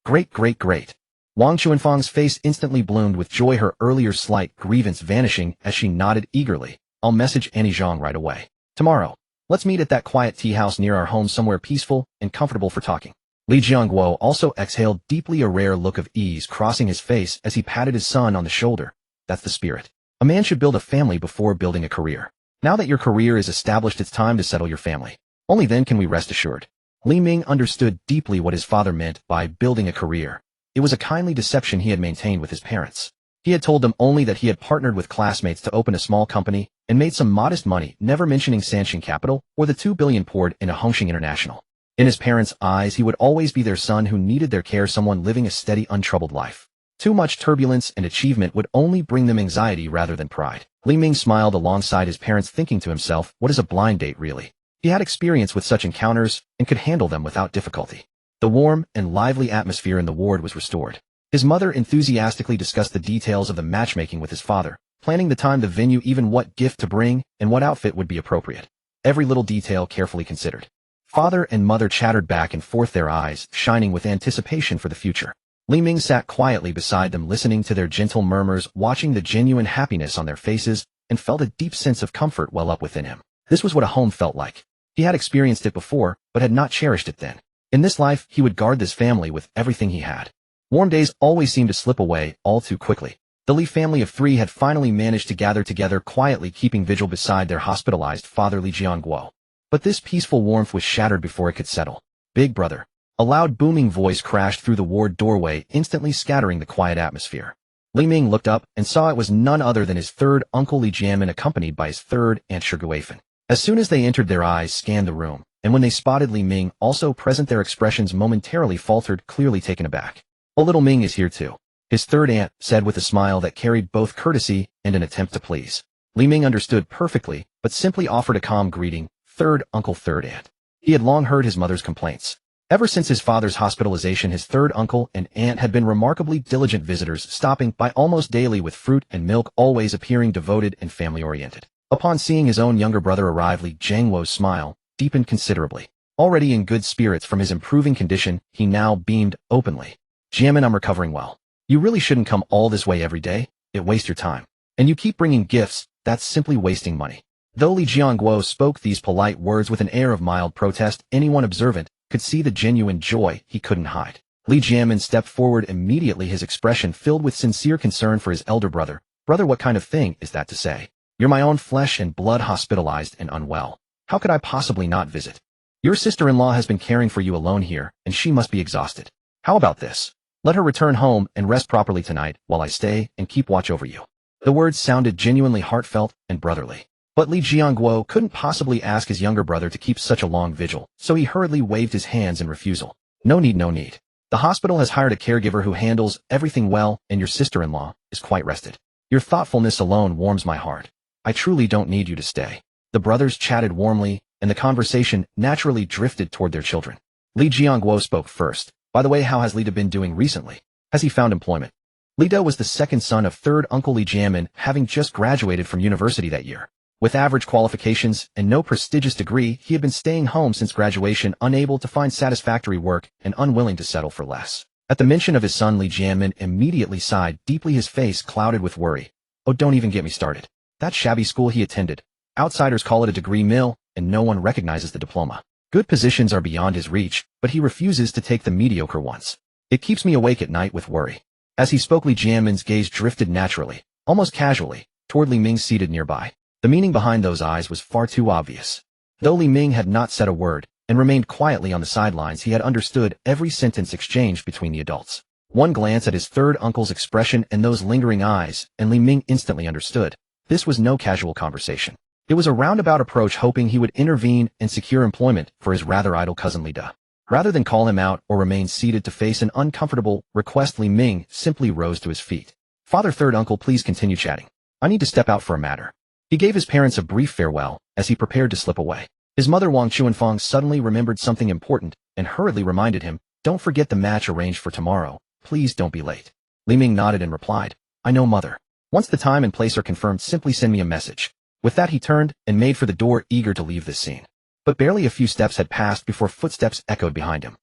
Great, great, great. Wang Chuanfang's face instantly bloomed with joy, her earlier slight grievance vanishing as she nodded eagerly. I'll message Annie Zhang right away. Tomorrow. Let's meet at that quiet tea house near our home, somewhere peaceful and comfortable for talking. Li Jiangguo also exhaled deeply, a rare look of ease crossing his face as he patted his son on the shoulder. That's the spirit. A man should build a family before building a career. Now that your career is established, it's time to settle your family. Only then can we rest assured. Li Ming understood deeply what his father meant by building a career. It was a kindly deception he had maintained with his parents. He had told them only that he had partnered with classmates to open a small company and made some modest money, never mentioning Sanxing Capital or the 2 billion poured into Hongxing International. In his parents' eyes, he would always be their son who needed their care, someone living a steady, untroubled life. Too much turbulence and achievement would only bring them anxiety rather than pride. Li Ming smiled alongside his parents, thinking to himself, what is a blind date really? He had experience with such encounters and could handle them without difficulty. The warm and lively atmosphere in the ward was restored. His mother enthusiastically discussed the details of the matchmaking with his father, planning the time, the venue, even what gift to bring and what outfit would be appropriate. Every little detail carefully considered. Father and mother chattered back and forth, their eyes shining with anticipation for the future. Li Ming sat quietly beside them, listening to their gentle murmurs, watching the genuine happiness on their faces, and felt a deep sense of comfort well up within him. This was what a home felt like. He had experienced it before, but had not cherished it then. In this life, he would guard this family with everything he had. Warm days always seemed to slip away all too quickly. The Li family of 3 had finally managed to gather together, quietly keeping vigil beside their hospitalized father Li Jiangguo. But this peaceful warmth was shattered before it could settle. Big brother. A loud booming voice crashed through the ward doorway, instantly scattering the quiet atmosphere. Li Ming looked up and saw it was none other than his third uncle Li Jianmin, accompanied by his third aunt Shiguifan. As soon as they entered, their eyes scanned the room, and when they spotted Li Ming also present, their expressions momentarily faltered, clearly taken aback. Oh, little Ming is here too, his third aunt said with a smile that carried both courtesy and an attempt to please. Li Ming understood perfectly, but simply offered a calm greeting. Third uncle, third aunt. He had long heard his mother's complaints. Ever since his father's hospitalization, his third uncle and aunt had been remarkably diligent visitors, stopping by almost daily with fruit and milk, always appearing devoted and family-oriented. Upon seeing his own younger brother arrive, Li Jiangguo's smile deepened considerably. Already in good spirits from his improving condition, he now beamed openly. Jianmin, I'm recovering well. You really shouldn't come all this way every day. It wastes your time. And you keep bringing gifts, that's simply wasting money. Though Li Jiangguo spoke these polite words with an air of mild protest, anyone observant could see the genuine joy he couldn't hide. Li Jianmin stepped forward immediately, his expression filled with sincere concern for his elder brother. Brother, what kind of thing is that to say? You're my own flesh and blood, hospitalized and unwell. How could I possibly not visit? Your sister-in-law has been caring for you alone here, and she must be exhausted. How about this? Let her return home and rest properly tonight while I stay and keep watch over you. The words sounded genuinely heartfelt and brotherly. But Li Jiangguo couldn't possibly ask his younger brother to keep such a long vigil, so he hurriedly waved his hands in refusal. No need, no need. The hospital has hired a caregiver who handles everything well, and your sister-in-law is quite rested. Your thoughtfulness alone warms my heart. I truly don't need you to stay. The brothers chatted warmly, and the conversation naturally drifted toward their children. Li Jiangguo spoke first. By the way, how has Lida been doing recently? Has he found employment? Lida was the second son of third uncle Li Jianmin, having just graduated from university that year. With average qualifications and no prestigious degree, he had been staying home since graduation, unable to find satisfactory work and unwilling to settle for less. At the mention of his son, Li Jianmin immediately sighed deeply, his face clouded with worry. Oh, don't even get me started. That shabby school he attended. Outsiders call it a degree mill, and no one recognizes the diploma. Good positions are beyond his reach, but he refuses to take the mediocre ones. It keeps me awake at night with worry. As he spoke, Li Jianmin's gaze drifted naturally, almost casually, toward Li Ming seated nearby. The meaning behind those eyes was far too obvious. Though Li Ming had not said a word, and remained quietly on the sidelines, he had understood every sentence exchanged between the adults. One glance at his third uncle's expression and those lingering eyes, and Li Ming instantly understood. This was no casual conversation. It was a roundabout approach, hoping he would intervene and secure employment for his rather idle cousin Li De. Rather than call him out or remain seated to face an uncomfortable request, Li Ming simply rose to his feet. "Father, third uncle, please continue chatting. I need to step out for a matter." He gave his parents a brief farewell as he prepared to slip away. His mother Wang Chuanfang suddenly remembered something important and hurriedly reminded him, "Don't forget the match arranged for tomorrow. Please don't be late." Li Ming nodded and replied, "I know, mother. Once the time and place are confirmed, simply send me a message." With that, he turned and made for the door, eager to leave this scene. But barely a few steps had passed before footsteps echoed behind him.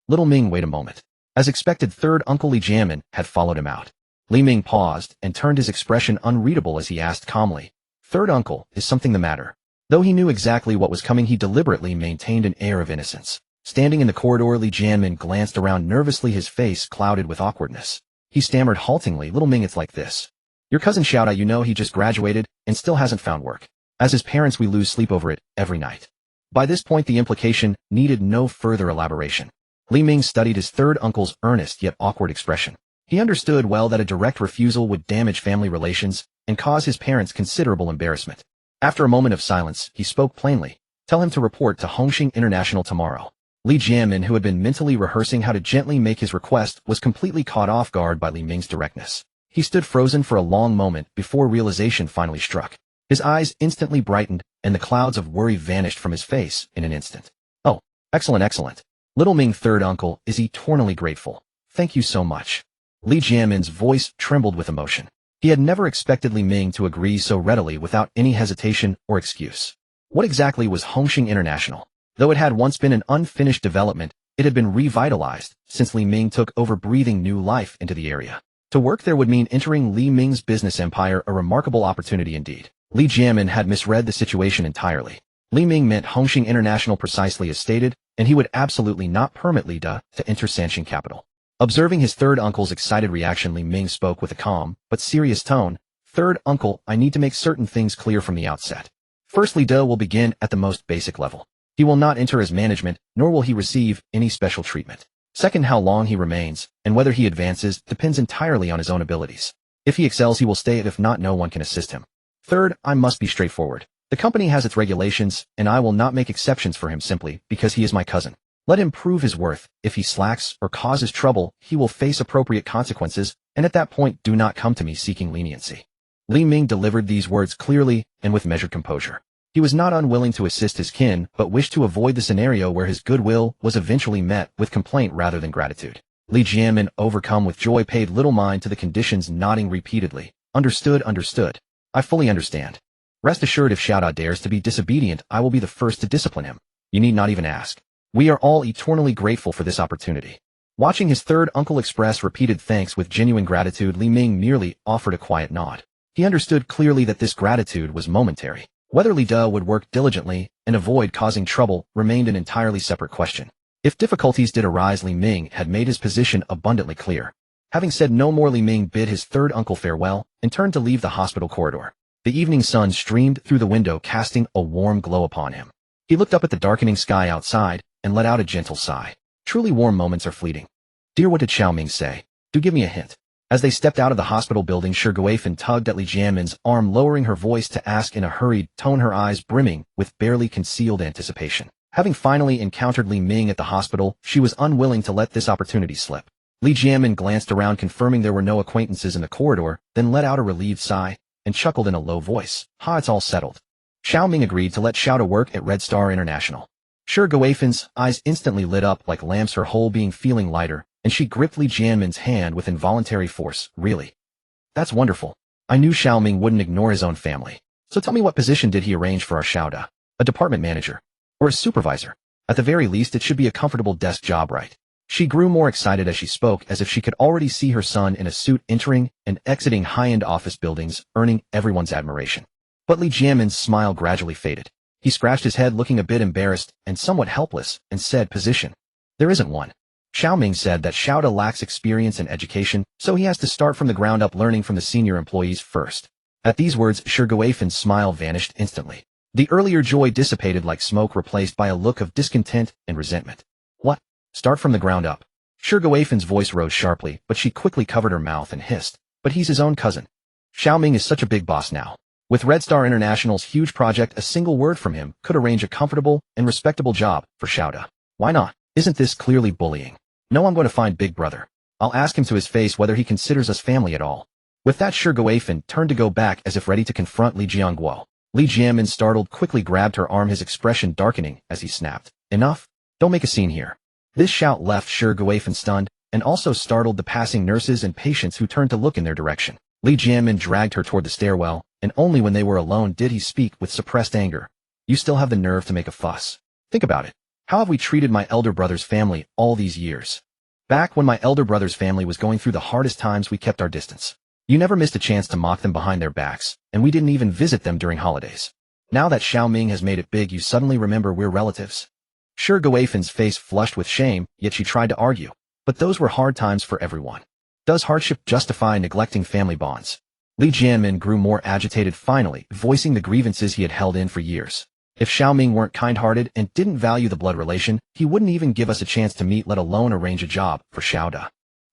Little Ming, wait a moment." As expected, third uncle Li Jianmin had followed him out. Li Ming paused and turned, his expression unreadable as he asked calmly, "Third uncle, is something the matter?" Though he knew exactly what was coming, he deliberately maintained an air of innocence. Standing in the corridor, Li Jianmin glanced around nervously, his face clouded with awkwardness. He stammered haltingly, "Little Ming, it's like this. Your cousin Xiaoda, you know, he just graduated and still hasn't found work. As his parents, we lose sleep over it every night." By this point, the implication needed no further elaboration. Li Ming studied his third uncle's earnest yet awkward expression. He understood well that a direct refusal would damage family relations and cause his parents considerable embarrassment. After a moment of silence, he spoke plainly. "Tell him to report to Hongxing International tomorrow." Li Jianmin, who had been mentally rehearsing how to gently make his request, was completely caught off guard by Li Ming's directness. He stood frozen for a long moment before realization finally struck. His eyes instantly brightened, and the clouds of worry vanished from his face in an instant. "Oh, excellent, excellent. Little Ming, third uncle, is eternally grateful. Thank you so much." Li Jianmin's voice trembled with emotion. He had never expected Li Ming to agree so readily without any hesitation or excuse. What exactly was Hongxing International? Though it had once been an unfinished development, it had been revitalized since Li Ming took over, breathing new life into the area. To work there would mean entering Li Ming's business empire, a remarkable opportunity indeed. Li Jianmin had misread the situation entirely. Li Ming meant Hongxing International precisely as stated, and he would absolutely not permit Li De to enter Sanxing capital. Observing his third uncle's excited reaction, Li Ming spoke with a calm but serious tone. "Third uncle, I need to make certain things clear from the outset. First, Li De will begin at the most basic level. He will not enter as management, nor will he receive any special treatment. Second, how long he remains, and whether he advances, depends entirely on his own abilities. If he excels, he will stay, if not, no one can assist him. Third, I must be straightforward. The company has its regulations, and I will not make exceptions for him simply because he is my cousin. Let him prove his worth. If he slacks or causes trouble, he will face appropriate consequences, and at that point, do not come to me seeking leniency." Li Ming delivered these words clearly and with measured composure. He was not unwilling to assist his kin, but wished to avoid the scenario where his goodwill was eventually met with complaint rather than gratitude. Li Jianmin, overcome with joy, paid little mind to the conditions, nodding repeatedly. Understood, understood. I fully understand. Rest assured, if Xiaoda dares to be disobedient, I will be the first to discipline him. You need not even ask. We are all eternally grateful for this opportunity." Watching his third uncle express repeated thanks with genuine gratitude, Li Ming merely offered a quiet nod. He understood clearly that this gratitude was momentary. Whether Li De would work diligently and avoid causing trouble remained an entirely separate question. If difficulties did arise, Li Ming had made his position abundantly clear. Having said no more, Li Ming bid his third uncle farewell and turned to leave the hospital corridor. The evening sun streamed through the window, casting a warm glow upon him. He looked up at the darkening sky outside and let out a gentle sigh. Truly, warm moments are fleeting. "Dear, what did Xiao Ming say? Do give me a hint." As they stepped out of the hospital building, Shi Guifan tugged at Li Jianmin's arm, lowering her voice to ask in a hurried tone, her eyes brimming with barely concealed anticipation. Having finally encountered Li Ming at the hospital, she was unwilling to let this opportunity slip. Li Jianmin glanced around, confirming there were no acquaintances in the corridor, then let out a relieved sigh and chuckled in a low voice. "Ha, it's all settled." Xiao Ming agreed to let Xiaoda work at Red Star International. Shi Guifan's eyes instantly lit up like lamps, her whole being feeling lighter, and she gripped Li Jianmin's hand with involuntary force. "Really? That's wonderful. I knew Xiao Ming wouldn't ignore his own family. So tell me, what position did he arrange for our Xiaoda? A department manager? Or a supervisor? At the very least, it should be a comfortable desk job, right?" She grew more excited as she spoke, as if she could already see her son in a suit entering and exiting high-end office buildings, earning everyone's admiration. But Li Jianmin's smile gradually faded. He scratched his head, looking a bit embarrassed and somewhat helpless, and said, "Position? There isn't one. Xiao Ming said that Xiaoda lacks experience and education, so he has to start from the ground up learning from the senior employees first. At these words, Shi Guifen's smile vanished instantly. The earlier joy dissipated like smoke, replaced by a look of discontent and resentment. What? Start from the ground up? Shi Guifen's voice rose sharply, but she quickly covered her mouth and hissed. But he's his own cousin. Xiao Ming is such a big boss now. With Red Star International's huge project, a single word from him could arrange a comfortable and respectable job for Xiaoda. Why not? Isn't this clearly bullying? No, I'm going to find Big Brother. I'll ask him to his face whether he considers us family at all. With that, Shi Guifen turned to go back as if ready to confront Li Jianguo. Li Jianmin, startled, quickly grabbed her arm, his expression darkening as he snapped. Enough! Don't make a scene here. This shout left Shi Guifan stunned, and also startled the passing nurses and patients who turned to look in their direction. Li Jianmin dragged her toward the stairwell, and only when they were alone did he speak with suppressed anger. You still have the nerve to make a fuss. Think about it. How have we treated my elder brother's family all these years? Back when my elder brother's family was going through the hardest times, we kept our distance. You never missed a chance to mock them behind their backs, and we didn't even visit them during holidays. Now that Xiao Ming has made it big, you suddenly remember we're relatives. Shi Guifen's face flushed with shame, yet she tried to argue. But those were hard times for everyone. Does hardship justify neglecting family bonds? Li Jianmin grew more agitated, finally, voicing the grievances he had held in for years. If Xiao Ming weren't kind-hearted and didn't value the blood relation, he wouldn't even give us a chance to meet, let alone arrange a job for Xiaoda.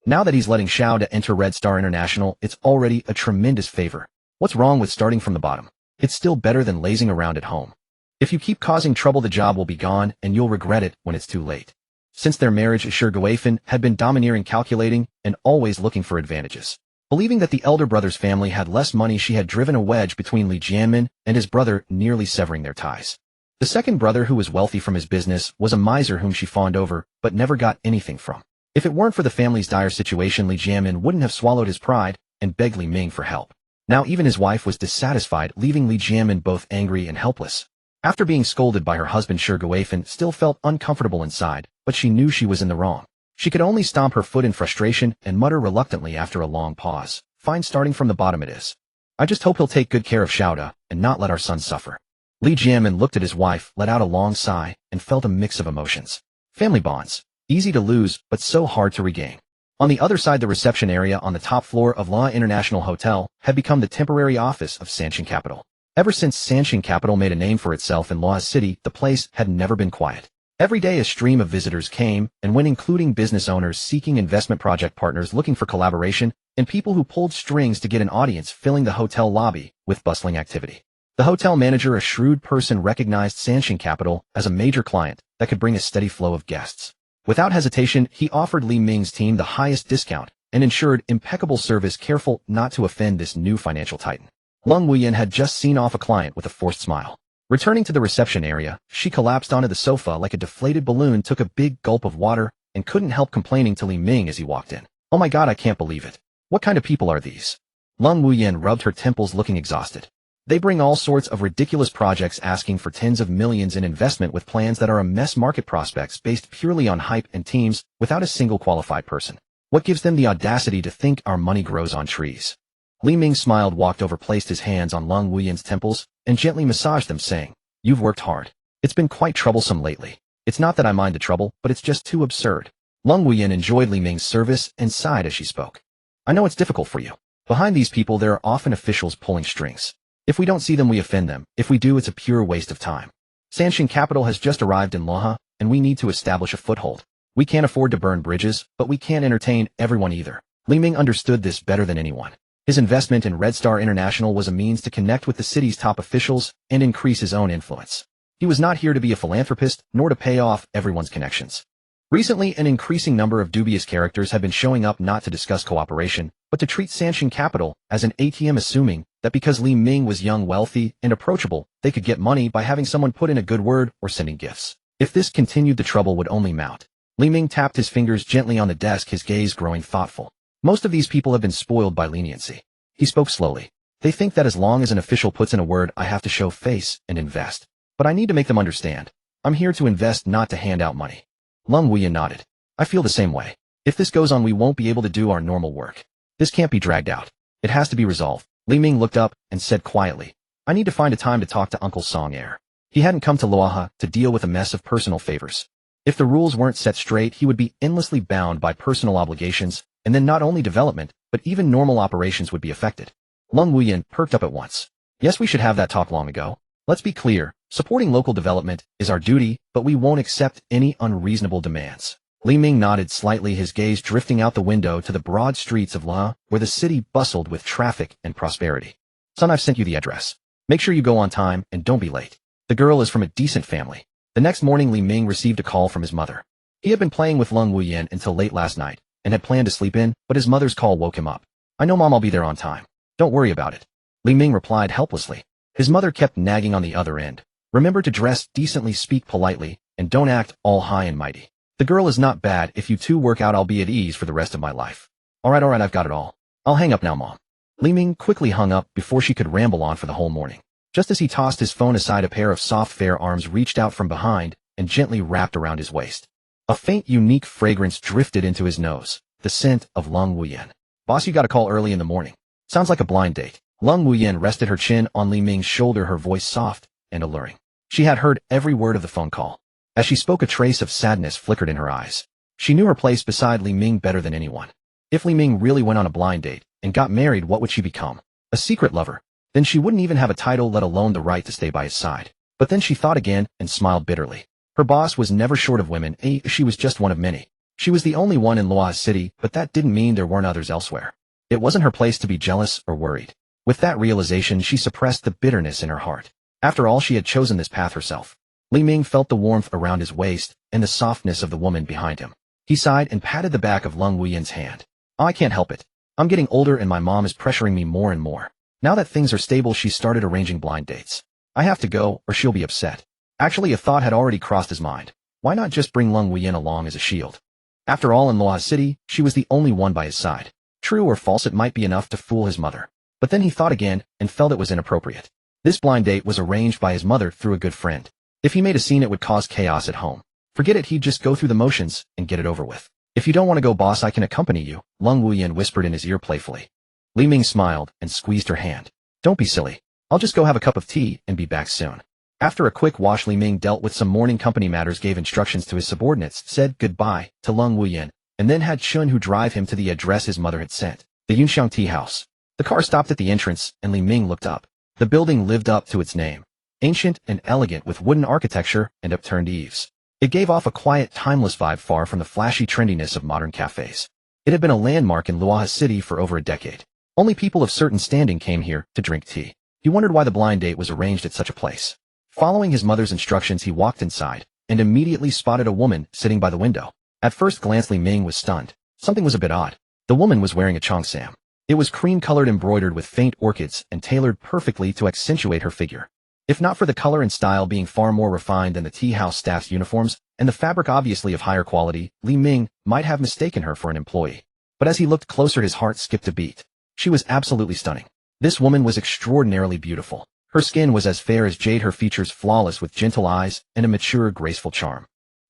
Now that he's letting Xiaoda enter Red Star International, it's already a tremendous favor. What's wrong with starting from the bottom? It's still better than lazing around at home. If you keep causing trouble, the job will be gone, and you'll regret it when it's too late. Since their marriage, Shi Guifen had been domineering, calculating, and always looking for advantages. Believing that the elder brother's family had less money, she had driven a wedge between Li Jianmin and his brother, nearly severing their ties. The second brother, who was wealthy from his business, was a miser whom she fawned over, but never got anything from. If it weren't for the family's dire situation, Li Jianmin wouldn't have swallowed his pride and begged Li Ming for help. Now even his wife was dissatisfied, leaving Li Jianmin both angry and helpless. After being scolded by her husband, Shi Guifan still felt uncomfortable inside, but she knew she was in the wrong. She could only stomp her foot in frustration and mutter reluctantly after a long pause. Fine, starting from the bottom it is. I just hope he'll take good care of Xiaoda and not let our son suffer. Li Jianmin looked at his wife, let out a long sigh, and felt a mix of emotions. Family bonds. Easy to lose, but so hard to regain. On the other side, the reception area on the top floor of Luoha International Hotel had become the temporary office of Sanxing Capital. Ever since Sanxing Capital made a name for itself in Luoha City, the place had never been quiet. Every day a stream of visitors came and went, including business owners seeking investment, project partners looking for collaboration, and people who pulled strings to get an audience, filling the hotel lobby with bustling activity. The hotel manager, a shrewd person, recognized Sanxing Capital as a major client that could bring a steady flow of guests. Without hesitation, he offered Li Ming's team the highest discount and ensured impeccable service, careful not to offend this new financial titan. Lung Wuyan had just seen off a client with a forced smile. Returning to the reception area, she collapsed onto the sofa like a deflated balloon, took a big gulp of water, and couldn't help complaining to Li Ming as he walked in. Oh my god, I can't believe it. What kind of people are these? Lung Wuyan rubbed her temples, looking exhausted. They bring all sorts of ridiculous projects, asking for tens of millions in investment with plans that are a mess, market prospects based purely on hype and teams without a single qualified person. What gives them the audacity to think our money grows on trees? Li Ming smiled, walked over, placed his hands on Lung Wuyan's temples, and gently massaged them, saying, You've worked hard. It's been quite troublesome lately. It's not that I mind the trouble, but it's just too absurd. Lung Wuyan enjoyed Li Ming's service and sighed as she spoke. I know it's difficult for you. Behind these people there are often officials pulling strings. If we don't see them, we offend them. If we do, it's a pure waste of time. Sanxing Capital has just arrived in Luoha, and we need to establish a foothold. We can't afford to burn bridges, but we can't entertain everyone either. Li Ming understood this better than anyone. His investment in Red Star International was a means to connect with the city's top officials and increase his own influence. He was not here to be a philanthropist, nor to pay off everyone's connections. Recently, an increasing number of dubious characters have been showing up, not to discuss cooperation, but to treat Sanxing Capital as an ATM, assuming that because Li Ming was young, wealthy, and approachable, they could get money by having someone put in a good word or sending gifts. If this continued, the trouble would only mount. Li Ming tapped his fingers gently on the desk, his gaze growing thoughtful. Most of these people have been spoiled by leniency. He spoke slowly. They think that as long as an official puts in a word, I have to show face and invest. But I need to make them understand. I'm here to invest, not to hand out money. Lung Wuyan nodded. I feel the same way. If this goes on, we won't be able to do our normal work. This can't be dragged out. It has to be resolved. Li Ming looked up and said quietly, I need to find a time to talk to Uncle Song Air. He hadn't come to Luoha to deal with a mess of personal favors. If the rules weren't set straight, he would be endlessly bound by personal obligations, and then not only development, but even normal operations would be affected. Lung Wuyan perked up at once. Yes, we should have that talk long ago. Let's be clear, supporting local development is our duty, but we won't accept any unreasonable demands. Li Ming nodded slightly, his gaze drifting out the window to the broad streets of La, where the city bustled with traffic and prosperity. Son, I've sent you the address. Make sure you go on time and don't be late. The girl is from a decent family. The next morning, Li Ming received a call from his mother. He had been playing with Lung Wuyan until late last night and had planned to sleep in, but his mother's call woke him up. I know, Mom, I'll be there on time. Don't worry about it. Li Ming replied helplessly. His mother kept nagging on the other end. Remember to dress decently, speak politely, and don't act all high and mighty. The girl is not bad. If you two work out, I'll be at ease for the rest of my life. All right, I've got it all. I'll hang up now, Mom. Li Ming quickly hung up before she could ramble on for the whole morning. Just as he tossed his phone aside, a pair of soft, fair arms reached out from behind and gently wrapped around his waist. A faint, unique fragrance drifted into his nose, the scent of Lung Wuyan. Boss, you got a call early in the morning. Sounds like a blind date. Lung Wuyan rested her chin on Li Ming's shoulder, her voice soft and alluring. She had heard every word of the phone call. As she spoke, a trace of sadness flickered in her eyes. She knew her place beside Li Ming better than anyone. If Li Ming really went on a blind date and got married, what would she become? A secret lover. Then she wouldn't even have a title, let alone the right to stay by his side. But then she thought again and smiled bitterly. Her boss was never short of women, she was just one of many. She was the only one in Luohua City, but that didn't mean there weren't others elsewhere. It wasn't her place to be jealous or worried. With that realization, she suppressed the bitterness in her heart. After all, she had chosen this path herself. Li Ming felt the warmth around his waist and the softness of the woman behind him. He sighed and patted the back of Lung Wuyan's hand. I can't help it. I'm getting older and my mom is pressuring me more and more. Now that things are stable, she started arranging blind dates. I have to go, or she'll be upset. Actually, a thought had already crossed his mind. Why not just bring Lung Wuyan along as a shield? After all, in Luohua City, she was the only one by his side. True or false, it might be enough to fool his mother. But then he thought again and felt it was inappropriate. This blind date was arranged by his mother through a good friend. If he made a scene, it would cause chaos at home. Forget it, he'd just go through the motions and get it over with. If you don't want to go, boss, I can accompany you, Lung Wuyan whispered in his ear playfully. Li Ming smiled and squeezed her hand. Don't be silly. I'll just go have a cup of tea and be back soon. After a quick wash, Li Ming dealt with some morning company matters, gave instructions to his subordinates, said goodbye to Lung Wuyan, and then had Chun Hu drive him to the address his mother had sent, the Yunxiang Tea House. The car stopped at the entrance, and Li Ming looked up. The building lived up to its name. Ancient and elegant with wooden architecture and upturned eaves. It gave off a quiet, timeless vibe far from the flashy trendiness of modern cafes. It had been a landmark in Luohua City for over a decade. Only people of certain standing came here to drink tea. He wondered why the blind date was arranged at such a place. Following his mother's instructions, he walked inside and immediately spotted a woman sitting by the window. At first glance, Li Ming was stunned. Something was a bit odd. The woman was wearing a cheongsam. It was cream-colored, embroidered with faint orchids, and tailored perfectly to accentuate her figure. If not for the color and style being far more refined than the tea house staff's uniforms, and the fabric obviously of higher quality, Li Ming might have mistaken her for an employee. But as he looked closer, his heart skipped a beat. She was absolutely stunning. This woman was extraordinarily beautiful. Her skin was as fair as jade, her features flawless with gentle eyes and a mature, graceful charm.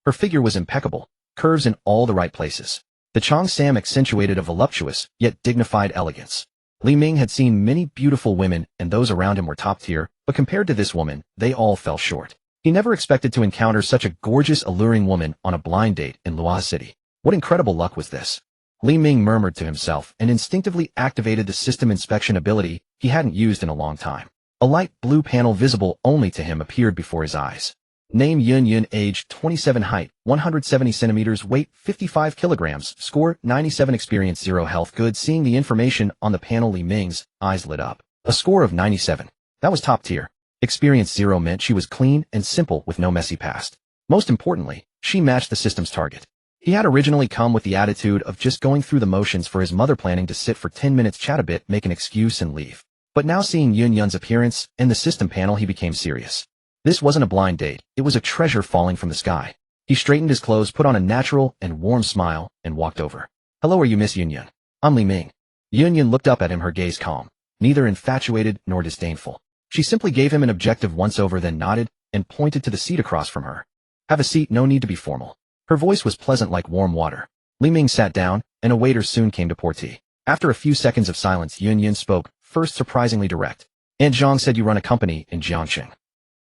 Her figure was impeccable, curves in all the right places. The cheongsam accentuated a voluptuous, yet dignified elegance. Li Ming had seen many beautiful women, and those around him were top tier, but compared to this woman, they all fell short. He never expected to encounter such a gorgeous, alluring woman on a blind date in Luohua City. What incredible luck was this? Li Ming murmured to himself and instinctively activated the system inspection ability he hadn't used in a long time. A light blue panel visible only to him appeared before his eyes. Name Yun Yun, age 27, height 170 centimeters, weight 55 kilograms, score 97, experience 0, health good. Seeing the information on the panel, Li Ming's eyes lit up. A score of 97. That was top tier. Experience 0 meant she was clean and simple with no messy past. Most importantly, she matched the system's target. He had originally come with the attitude of just going through the motions for his mother, planning to sit for 10 minutes, chat a bit, make an excuse and leave. But now seeing Yun Yun's appearance and the system panel, he became serious. This wasn't a blind date, it was a treasure falling from the sky. He straightened his clothes, put on a natural and warm smile, and walked over. Hello, are you Miss Yun Yun? I'm Li Ming. Yun Yun looked up at him, her gaze calm, neither infatuated nor disdainful. She simply gave him an objective once-over, then nodded and pointed to the seat across from her. Have a seat, no need to be formal. Her voice was pleasant like warm water. Li Ming sat down, and a waiter soon came to pour tea. After a few seconds of silence, Yun Yun spoke, first surprisingly direct. Aunt Zhang said you run a company in Jiangxing.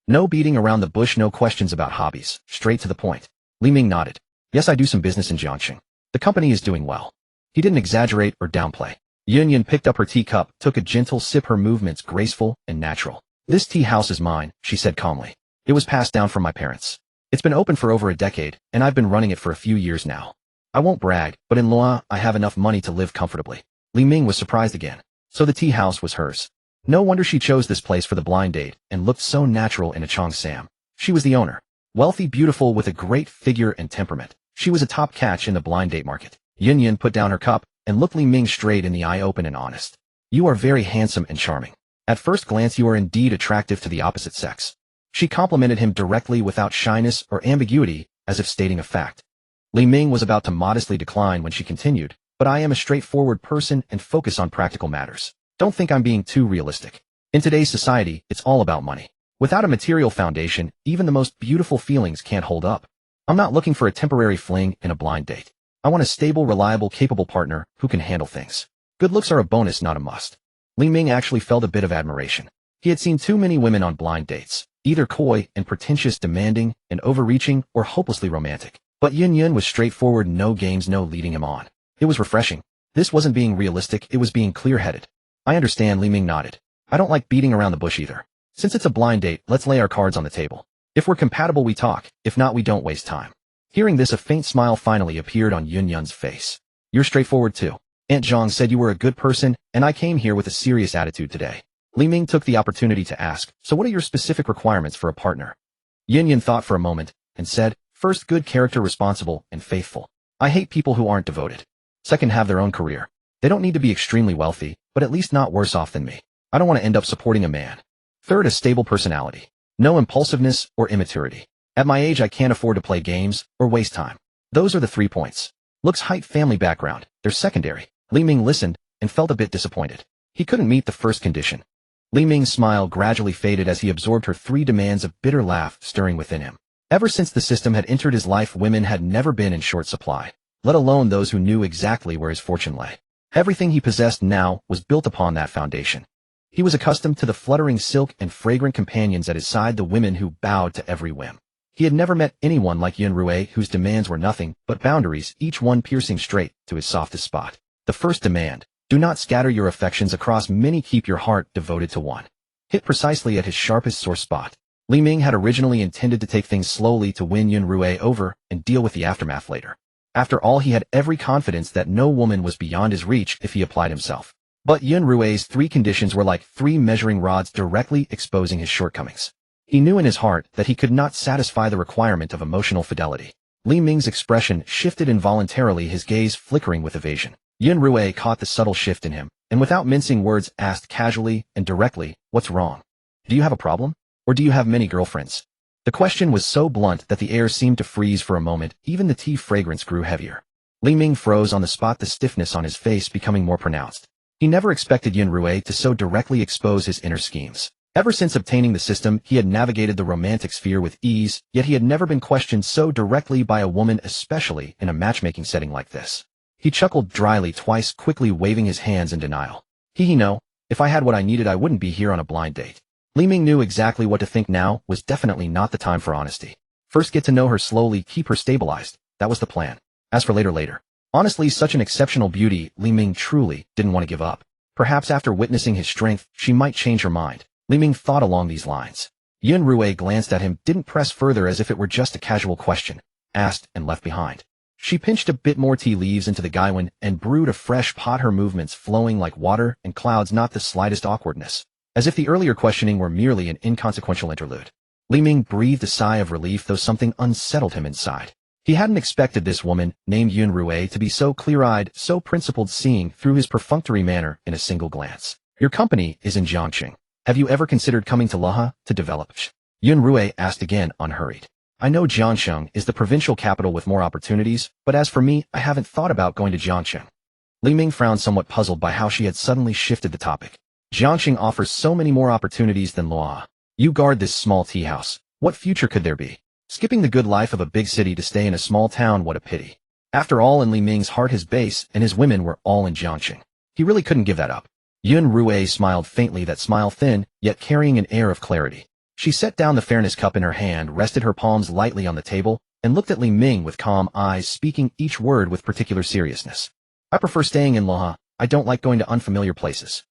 No beating around the bush, no questions about hobbies, straight to the point. Li Ming nodded. Yes, I do some business in Jiangxing. The company is doing well. He didn't exaggerate or downplay. Yun picked up her teacup, took a gentle sip, her movements graceful and natural. This tea house is mine, she said calmly. It was passed down from my parents. It's been open for over a decade, and I've been running it for a few years now. I won't brag, but in Luoyang, I have enough money to live comfortably. Li Ming was surprised again. So the tea house was hers. No wonder she chose this place for the blind date and looked so natural in a cheongsam. She was the owner. Wealthy, beautiful, with a great figure and temperament. She was a top catch in the blind date market. Yun put down her cup and looked Li Ming straight in the eye, open and honest. You are very handsome and charming. At first glance you are indeed attractive to the opposite sex. She complimented him directly without shyness or ambiguity, as if stating a fact. Li Ming was about to modestly decline when she continued, but I am a straightforward person and focus on practical matters. Don't think I'm being too realistic. In today's society, it's all about money. Without a material foundation, even the most beautiful feelings can't hold up. I'm not looking for a temporary fling in a blind date. I want a stable, reliable, capable partner who can handle things. Good looks are a bonus, not a must. Li Ming actually felt a bit of admiration. He had seen too many women on blind dates, either coy and pretentious, demanding and overreaching, or hopelessly romantic. But Yun was straightforward, no games, no leading him on. It was refreshing. This wasn't being realistic, it was being clear-headed. I understand, Li Ming nodded. I don't like beating around the bush either. Since it's a blind date, let's lay our cards on the table. If we're compatible, we talk. If not, we don't waste time. Hearing this, a faint smile finally appeared on Yun's face. You're straightforward too. Aunt Zhang said you were a good person, and I came here with a serious attitude today. Li Ming took the opportunity to ask, so what are your specific requirements for a partner? Yun thought for a moment, and said, first, good character, responsible, and faithful. I hate people who aren't devoted. Second, have their own career. They don't need to be extremely wealthy, but at least not worse off than me. I don't want to end up supporting a man. Third, a stable personality. No impulsiveness or immaturity. At my age, I can't afford to play games or waste time. Those are the 3 points. Looks, height, family background, they're secondary. Li Ming listened and felt a bit disappointed. He couldn't meet the first condition. Li Ming's smile gradually faded as he absorbed her 3 demands, a bitter laugh stirring within him. Ever since the system had entered his life, women had never been in short supply, let alone those who knew exactly where his fortune lay. Everything he possessed now was built upon that foundation. He was accustomed to the fluttering silk and fragrant companions at his side, the women who bowed to every whim. He had never met anyone like Yun Rui, whose demands were nothing but boundaries, each one piercing straight to his softest spot. The first demand: do not scatter your affections across many, keep your heart devoted to one. Hit precisely at his sharpest sore spot. Li Ming had originally intended to take things slowly to win Yun Rui over and deal with the aftermath later. After all, he had every confidence that no woman was beyond his reach if he applied himself. But Yun Rui's 3 conditions were like 3 measuring rods, directly exposing his shortcomings. He knew in his heart that he could not satisfy the requirement of emotional fidelity. Li Ming's expression shifted involuntarily, his gaze flickering with evasion. Yun Rui caught the subtle shift in him, and without mincing words asked casually and directly, what's wrong? Do you have a problem? Or do you have many girlfriends? The question was so blunt that the air seemed to freeze for a moment, even the tea fragrance grew heavier. Li Ming froze on the spot, the stiffness on his face becoming more pronounced. He never expected Yun Rui to so directly expose his inner schemes. Ever since obtaining the system, he had navigated the romantic sphere with ease, yet he had never been questioned so directly by a woman, especially in a matchmaking setting like this. He chuckled dryly twice, quickly waving his hands in denial. No, if I had what I needed, I wouldn't be here on a blind date. Li Ming knew exactly what to think. Now was definitely not the time for honesty. First, get to know her slowly, keep her stabilized. That was the plan. As for later. Honestly, such an exceptional beauty, Li Ming truly didn't want to give up. Perhaps after witnessing his strength, she might change her mind. Li Ming thought along these lines. Yun Rui glanced at him, didn't press further, as if it were just a casual question, asked and left behind. She pinched a bit more tea leaves into the gaiwan and brewed a fresh pot, her movements flowing like water and clouds, not the slightest awkwardness. As if the earlier questioning were merely an inconsequential interlude. Li Ming breathed a sigh of relief, though something unsettled him inside. He hadn't expected this woman, named Yun Rui, to be so clear-eyed, so principled, seeing through his perfunctory manner in a single glance. Your company is in Jiangxing. Have you ever considered coming to Luoyang to develop? Yun Rui asked again, unhurried. I know Jiangxing is the provincial capital with more opportunities, but as for me, I haven't thought about going to Jiangxing. Li Ming frowned, somewhat puzzled by how she had suddenly shifted the topic. Jiangxing offers so many more opportunities than Luoyang. You guard this small tea house. What future could there be? Skipping the good life of a big city to stay in a small town, what a pity. After all, in Li Ming's heart, his base and his women were all in Jiangxing. He really couldn't give that up. Yun Rui smiled faintly, that smile thin, yet carrying an air of clarity. She set down the fairness cup in her hand, rested her palms lightly on the table, and looked at Li Ming with calm eyes, speaking each word with particular seriousness. I prefer staying in Loha. I don't like going to unfamiliar places.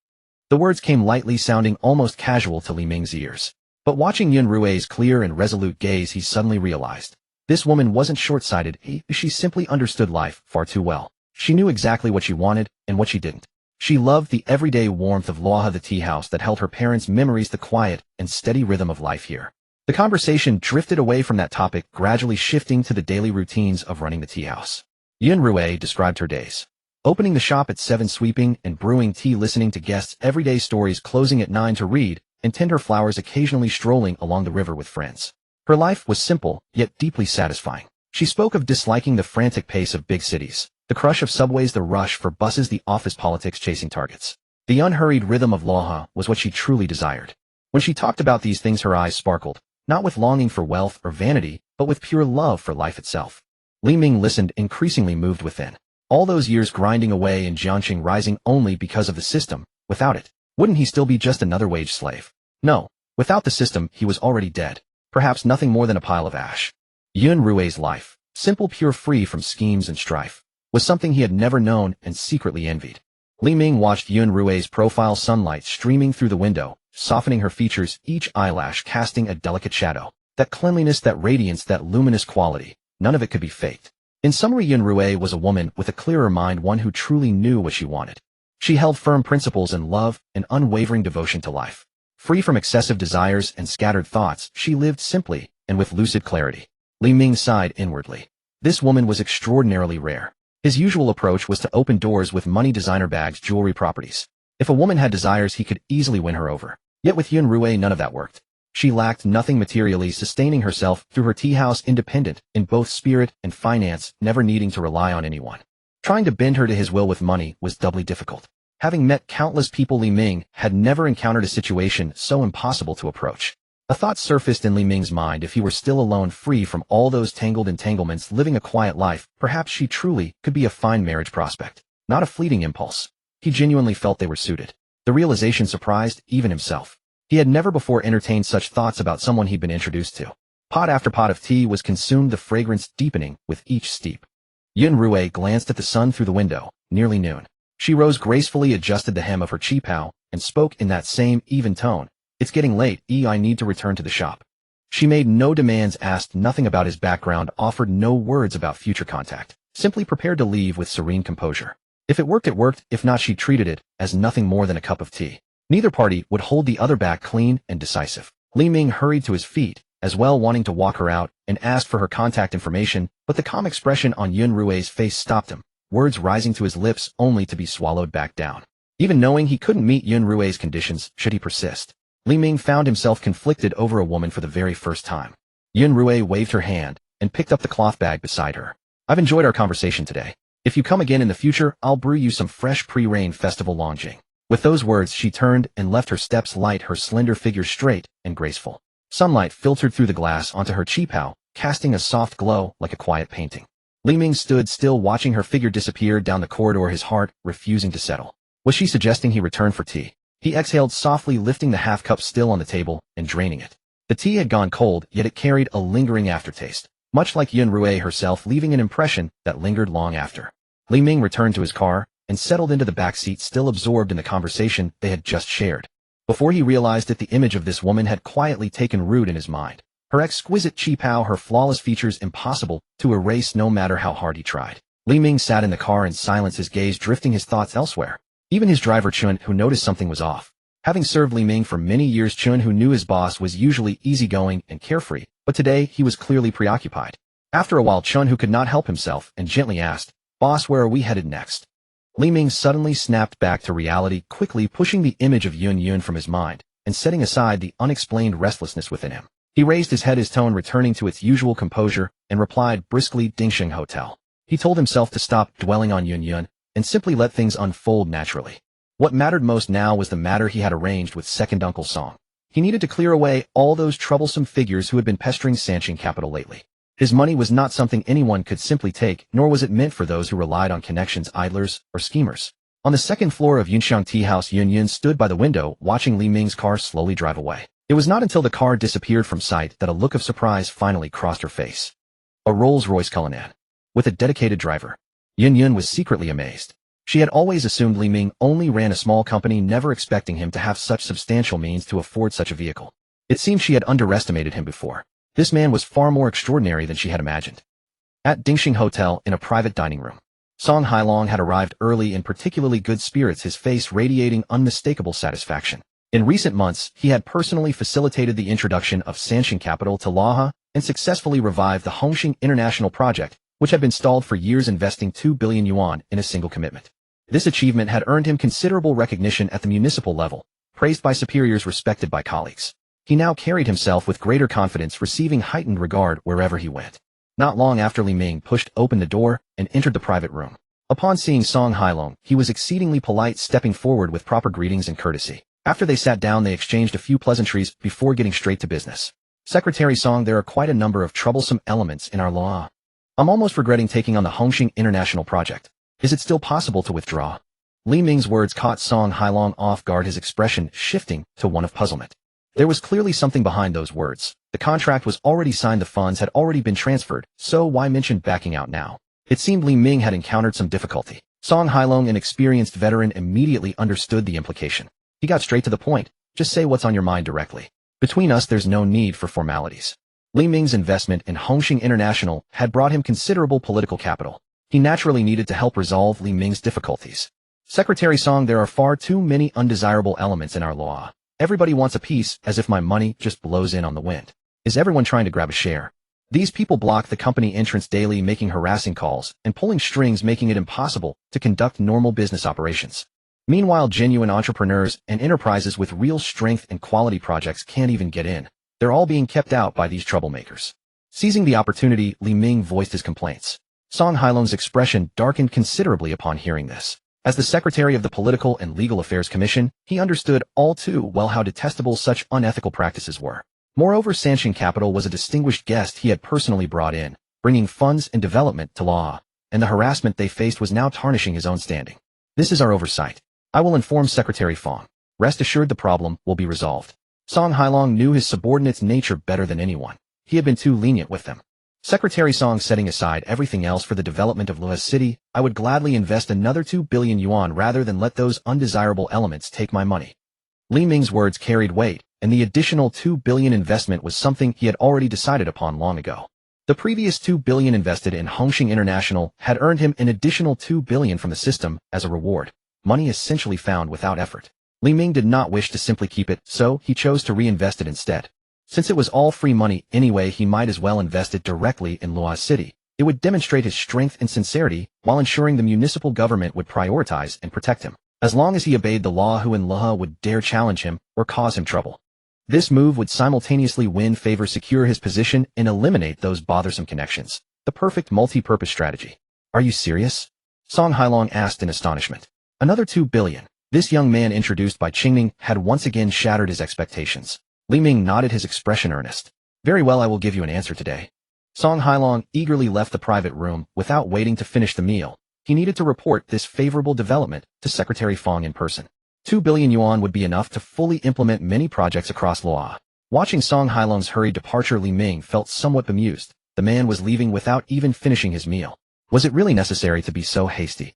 The words came lightly, sounding almost casual to Li Ming's ears. But watching Yun Rui's clear and resolute gaze, he suddenly realized. This woman wasn't short-sighted, she simply understood life far too well. She knew exactly what she wanted and what she didn't. She loved the everyday warmth of Loha, the tea house that held her parents' memories, the quiet and steady rhythm of life here. The conversation drifted away from that topic, gradually shifting to the daily routines of running the tea house. Yun Rui described her days. Opening the shop at 7, sweeping and brewing tea, listening to guests' everyday stories, closing at 9 to read and tend her flowers, occasionally strolling along the river with friends. Her life was simple, yet deeply satisfying. She spoke of disliking the frantic pace of big cities, the crush of subways, the rush for buses, the office politics, chasing targets. The unhurried rhythm of Loha was what she truly desired. When she talked about these things, her eyes sparkled, not with longing for wealth or vanity, but with pure love for life itself. Li Ming listened, increasingly moved within. All those years grinding away in Jianqing, rising only because of the system. Without it, wouldn't he still be just another wage slave? No. Without the system, he was already dead. Perhaps nothing more than a pile of ash. Yun Rui's life, simple, pure, free from schemes and strife, was something he had never known and secretly envied. Li Ming watched Yun Rui's profile, sunlight streaming through the window, softening her features, each eyelash casting a delicate shadow. That cleanliness, that radiance, that luminous quality, none of it could be faked. In summary, Yun Rui was a woman with a clearer mind, one who truly knew what she wanted. She held firm principles in love and unwavering devotion to life. Free from excessive desires and scattered thoughts, she lived simply and with lucid clarity. Li Ming sighed inwardly. This woman was extraordinarily rare. His usual approach was to open doors with money, designer bags, jewelry, properties. If a woman had desires, he could easily win her over. Yet with Yun Rui, none of that worked. She lacked nothing materially, sustaining herself through her tea house, independent in both spirit and finance, never needing to rely on anyone. Trying to bend her to his will with money was doubly difficult. Having met countless people, Li Ming had never encountered a situation so impossible to approach. A thought surfaced in Li Ming's mind: if he were still alone, free from all those tangled entanglements, living a quiet life, perhaps she truly could be a fine marriage prospect. Not a fleeting impulse. He genuinely felt they were suited. The realization surprised even himself. He had never before entertained such thoughts about someone he'd been introduced to. Pot after pot of tea was consumed, the fragrance deepening with each steep. Yun Rui glanced at the sun through the window, nearly noon. She rose gracefully, adjusted the hem of her qipao, and spoke in that same even tone. It's getting late, I need to return to the shop. She made no demands, asked nothing about his background, offered no words about future contact, simply prepared to leave with serene composure. If it worked, it worked. If not, she treated it as nothing more than a cup of tea. Neither party would hold the other back, clean and decisive. Li Ming hurried to his feet, as well wanting to walk her out, and asked for her contact information, but the calm expression on Yun Rui's face stopped him, words rising to his lips only to be swallowed back down. Even knowing he couldn't meet Yun Rui's conditions, should he persist, Li Ming found himself conflicted over a woman for the very first time. Yun Rui waved her hand and picked up the cloth bag beside her. I've enjoyed our conversation today. If you come again in the future, I'll brew you some fresh pre-rain festival Longjing. With those words, she turned and left, her steps light, her slender figure straight and graceful. Sunlight filtered through the glass onto her qipao, casting a soft glow like a quiet painting. Li Ming stood still, watching her figure disappear down the corridor, his heart refusing to settle. Was she suggesting he return for tea? He exhaled softly, lifting the half-cup still on the table and draining it. The tea had gone cold, yet it carried a lingering aftertaste, much like Yun Rui herself, leaving an impression that lingered long after. Li Ming returned to his car and settled into the back seat, still absorbed in the conversation they had just shared. Before he realized it, the image of this woman had quietly taken root in his mind. Her exquisite qipao, her flawless features, impossible to erase no matter how hard he tried. Li Ming sat in the car in silence, his gaze drifting his thoughts elsewhere. Even his driver Chun, who noticed something was off. Having served Li Ming for many years, Chun, who knew his boss was usually easygoing and carefree, but today he was clearly preoccupied. After a while, Chun, who could not help himself, and gently asked, "Boss, where are we headed next?" Li Ming suddenly snapped back to reality, quickly pushing the image of Yun from his mind, and setting aside the unexplained restlessness within him. He raised his head, his tone returning to its usual composure, and replied briskly, "Dingsheng Hotel." He told himself to stop dwelling on Yun and simply let things unfold naturally. What mattered most now was the matter he had arranged with second Uncle Song. He needed to clear away all those troublesome figures who had been pestering Sanqing capital lately. His money was not something anyone could simply take, nor was it meant for those who relied on connections, idlers, or schemers. On the second floor of Yunxiang Tea House, Yun stood by the window, watching Li Ming's car slowly drive away. It was not until the car disappeared from sight that a look of surprise finally crossed her face. A Rolls-Royce Cullinan. With a dedicated driver. Yin Yun was secretly amazed. She had always assumed Li Ming only ran a small company, never expecting him to have such substantial means to afford such a vehicle. It seemed she had underestimated him before. This man was far more extraordinary than she had imagined. At Dingxing Hotel, in a private dining room, Song Hailong had arrived early in particularly good spirits, his face radiating unmistakable satisfaction. In recent months, he had personally facilitated the introduction of Sanshin Capital to Laha and successfully revived the Hongxing International project, which had been stalled for years, investing 2 billion yuan in a single commitment. This achievement had earned him considerable recognition at the municipal level, praised by superiors, respected by colleagues. He now carried himself with greater confidence, receiving heightened regard wherever he went. Not long after, Li Ming pushed open the door and entered the private room. Upon seeing Song Hailong, he was exceedingly polite, stepping forward with proper greetings and courtesy. After they sat down, they exchanged a few pleasantries before getting straight to business. Secretary Song, there are quite a number of troublesome elements in our law. I'm almost regretting taking on the Hongxing International project. Is it still possible to withdraw? Li Ming's words caught Song Hailong off guard, his expression shifting to one of puzzlement. There was clearly something behind those words. The contract was already signed, the funds had already been transferred, so why mention backing out now? It seemed Li Ming had encountered some difficulty. Song Hailong, an experienced veteran, immediately understood the implication. He got straight to the point. Just say what's on your mind directly. Between us, there's no need for formalities. Li Ming's investment in Hongxing International had brought him considerable political capital. He naturally needed to help resolve Li Ming's difficulties. Secretary Song, there are far too many undesirable elements in our law. Everybody wants a piece, as if my money just blows in on the wind. Is everyone trying to grab a share? These people block the company entrance daily, making harassing calls and pulling strings, making it impossible to conduct normal business operations. Meanwhile, genuine entrepreneurs and enterprises with real strength and quality projects can't even get in. They're all being kept out by these troublemakers. Seizing the opportunity, Li Ming voiced his complaints. Song Hailong's expression darkened considerably upon hearing this. As the secretary of the Political and Legal Affairs Commission, he understood all too well how detestable such unethical practices were. Moreover, Sanshin Capital was a distinguished guest he had personally brought in, bringing funds and development to Law, and the harassment they faced was now tarnishing his own standing. This is our oversight. I will inform Secretary Fong. Rest assured the problem will be resolved. Song Hailong knew his subordinates' nature better than anyone. He had been too lenient with them. Secretary Song, setting aside everything else for the development of Luhe City, I would gladly invest another 2 billion yuan rather than let those undesirable elements take my money. Li Ming's words carried weight, and the additional 2 billion investment was something he had already decided upon long ago. The previous 2 billion invested in Hongxing International had earned him an additional 2 billion from the system as a reward. Money essentially found without effort. Li Ming did not wish to simply keep it, so he chose to reinvest it instead. Since it was all free money anyway, he might as well invest it directly in Luhe City. It would demonstrate his strength and sincerity while ensuring the municipal government would prioritize and protect him. As long as he obeyed the law, who in Luhe would dare challenge him or cause him trouble? This move would simultaneously win favor, secure his position, and eliminate those bothersome connections. The perfect multi-purpose strategy. Are you serious? Song Hailong asked in astonishment. Another 2 billion. This young man introduced by Qingning had once again shattered his expectations. Li Ming nodded, his expression earnest. Very well, I will give you an answer today. Song Hailong eagerly left the private room without waiting to finish the meal. He needed to report this favorable development to Secretary Fong in person. 2 billion yuan would be enough to fully implement many projects across Luhe. Watching Song Hailong's hurried departure, Li Ming felt somewhat bemused. The man was leaving without even finishing his meal. Was it really necessary to be so hasty?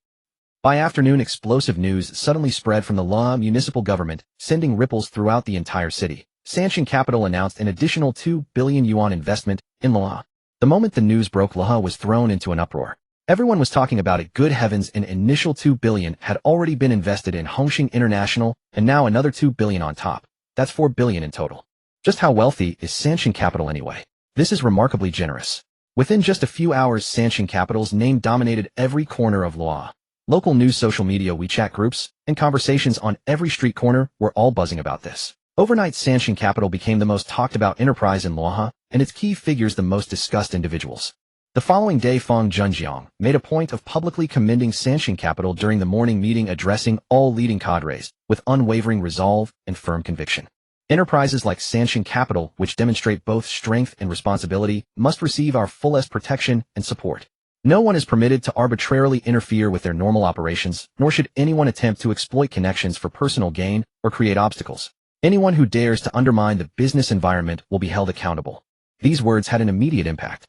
By afternoon, explosive news suddenly spread from the Luhe municipal government, sending ripples throughout the entire city. Sanshin Capital announced an additional 2 billion yuan investment in Luhe. The moment the news broke, Luhe was thrown into an uproar. Everyone was talking about it. Good heavens, an initial 2 billion had already been invested in Hongxing International, and now another 2 billion on top. That's 4 billion in total. Just how wealthy is Sanshin Capital anyway? This is remarkably generous. Within just a few hours, Sanshin Capital's name dominated every corner of Luhe. Local news, social media, WeChat groups, and conversations on every street corner were all buzzing about this. Overnight, Sanshin Capital became the most talked about enterprise in Luhe, and its key figures the most discussed individuals. The following day, Fang Junjiang made a point of publicly commending Sanshin Capital during the morning meeting, addressing all leading cadres with unwavering resolve and firm conviction. Enterprises like Sanshin Capital, which demonstrate both strength and responsibility, must receive our fullest protection and support. No one is permitted to arbitrarily interfere with their normal operations, nor should anyone attempt to exploit connections for personal gain or create obstacles. Anyone who dares to undermine the business environment will be held accountable. These words had an immediate impact.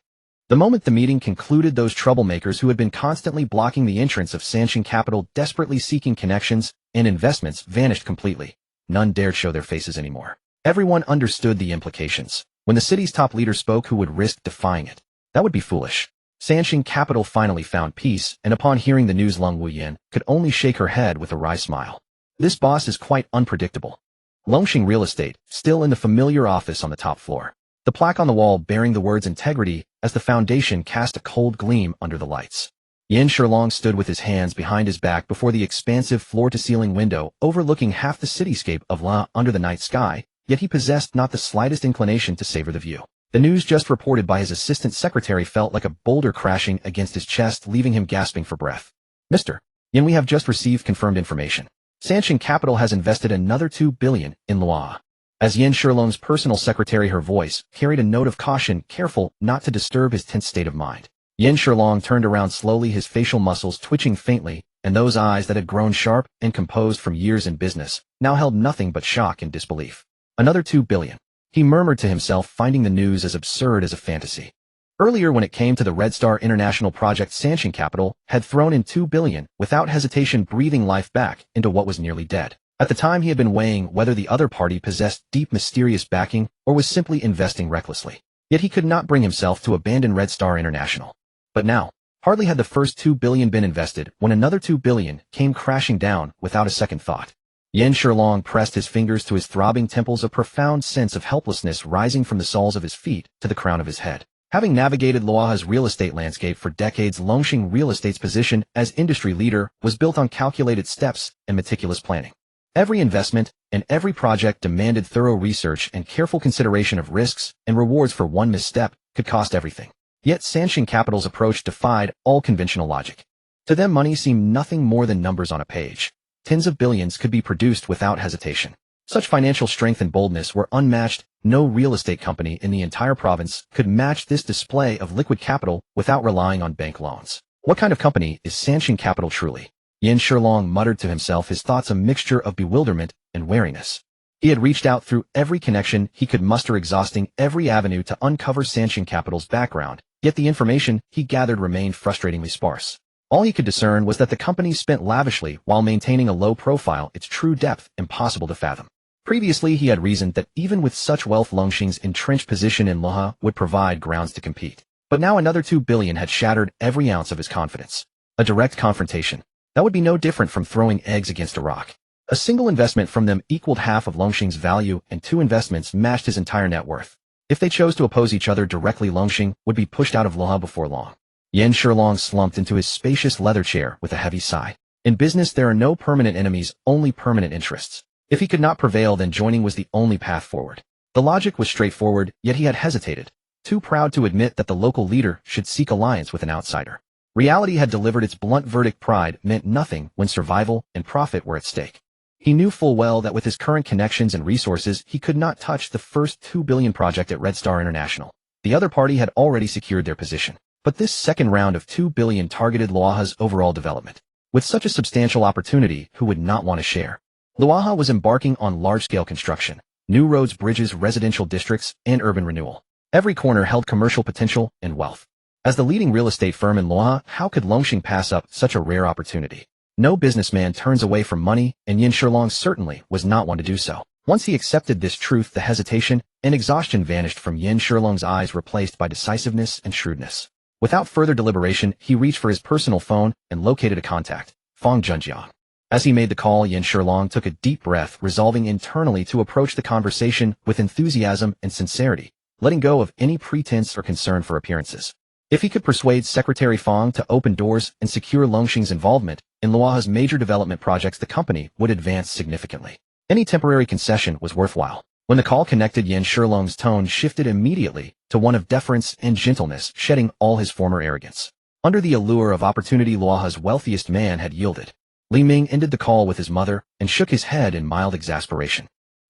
The moment the meeting concluded, those troublemakers who had been constantly blocking the entrance of Sanshin Capital, desperately seeking connections and investments, vanished completely. None dared show their faces anymore. Everyone understood the implications. When the city's top leader spoke, who would risk defying it? That would be foolish. Sanshin Capital finally found peace, and upon hearing the news, Lung Wuyan could only shake her head with a wry smile. This boss is quite unpredictable. Longxing Real Estate, still in the familiar office on the top floor. The plaque on the wall bearing the words integrity as the foundation cast a cold gleam under the lights. Yin Shilong stood with his hands behind his back before the expansive floor-to-ceiling window overlooking half the cityscape of La under the night sky, yet he possessed not the slightest inclination to savor the view. The news just reported by his assistant secretary felt like a boulder crashing against his chest, leaving him gasping for breath. Mr. Yin, we have just received confirmed information. Sanshin Capital has invested another 2 billion in Lua. As Yin Shilong's personal secretary, her voice carried a note of caution, careful not to disturb his tense state of mind. Yin Shilong turned around slowly, his facial muscles twitching faintly, and those eyes that had grown sharp and composed from years in business now held nothing but shock and disbelief. Another 2 billion. He murmured to himself, finding the news as absurd as a fantasy. Earlier, when it came to the Red Star International project, Sanshin Capital had thrown in 2 billion without hesitation, breathing life back into what was nearly dead. At the time, he had been weighing whether the other party possessed deep, mysterious backing or was simply investing recklessly. Yet he could not bring himself to abandon Red Star International. But now, hardly had the first 2 billion been invested when another 2 billion came crashing down without a second thought. Yin Shilong pressed his fingers to his throbbing temples, a profound sense of helplessness rising from the soles of his feet to the crown of his head. Having navigated Luaha's real estate landscape for decades, Longxing Real Estate's position as industry leader was built on calculated steps and meticulous planning. Every investment and every project demanded thorough research and careful consideration of risks and rewards, for one misstep could cost everything. Yet Sanshin Capital's approach defied all conventional logic. To them, money seemed nothing more than numbers on a page. Tens of billions could be produced without hesitation. Such financial strength and boldness were unmatched. No real estate company in the entire province could match this display of liquid capital without relying on bank loans. What kind of company is Sanshin Capital truly? Yin Shilong muttered to himself, his thoughts a mixture of bewilderment and wariness. He had reached out through every connection he could muster, exhausting every avenue to uncover Sanshin Capital's background, yet the information he gathered remained frustratingly sparse. All he could discern was that the company spent lavishly while maintaining a low profile, its true depth impossible to fathom. Previously, he had reasoned that even with such wealth, Longxing's entrenched position in Luha would provide grounds to compete. But now another 2 billion had shattered every ounce of his confidence. A direct confrontation. That would be no different from throwing eggs against a rock. A single investment from them equaled half of Longxing's value, and 2 investments matched his entire net worth. If they chose to oppose each other directly, Longxing would be pushed out of Luha before long. Yin Shilong slumped into his spacious leather chair with a heavy sigh. In business, there are no permanent enemies, only permanent interests. If he could not prevail, then joining was the only path forward. The logic was straightforward, yet he had hesitated, too proud to admit that the local leader should seek alliance with an outsider. Reality had delivered its blunt verdict. Pride meant nothing when survival and profit were at stake. He knew full well that with his current connections and resources, he could not touch the first 2 billion project at Red Star International. The other party had already secured their position. But this second round of 2 billion targeted Luaha's overall development. With such a substantial opportunity, who would not want to share? Luaha was embarking on large-scale construction, new roads, bridges, residential districts, and urban renewal. Every corner held commercial potential and wealth. As the leading real estate firm in Luaha, how could Longxing pass up such a rare opportunity? No businessman turns away from money, and Yin Shilong certainly was not one to do so. Once he accepted this truth, the hesitation and exhaustion vanished from Yin Shilong's eyes, replaced by decisiveness and shrewdness. Without further deliberation, he reached for his personal phone and located a contact, Fang Junjiang. As he made the call, Yin Shilong took a deep breath, resolving internally to approach the conversation with enthusiasm and sincerity, letting go of any pretense or concern for appearances. If he could persuade Secretary Fang to open doors and secure Longxing's involvement in Luaha's major development projects, the company would advance significantly. Any temporary concession was worthwhile. When the call connected, Yin Shilong's tone shifted immediately to one of deference and gentleness, shedding all his former arrogance. Under the allure of opportunity, Luaha's wealthiest man had yielded. Li Ming ended the call with his mother and shook his head in mild exasperation.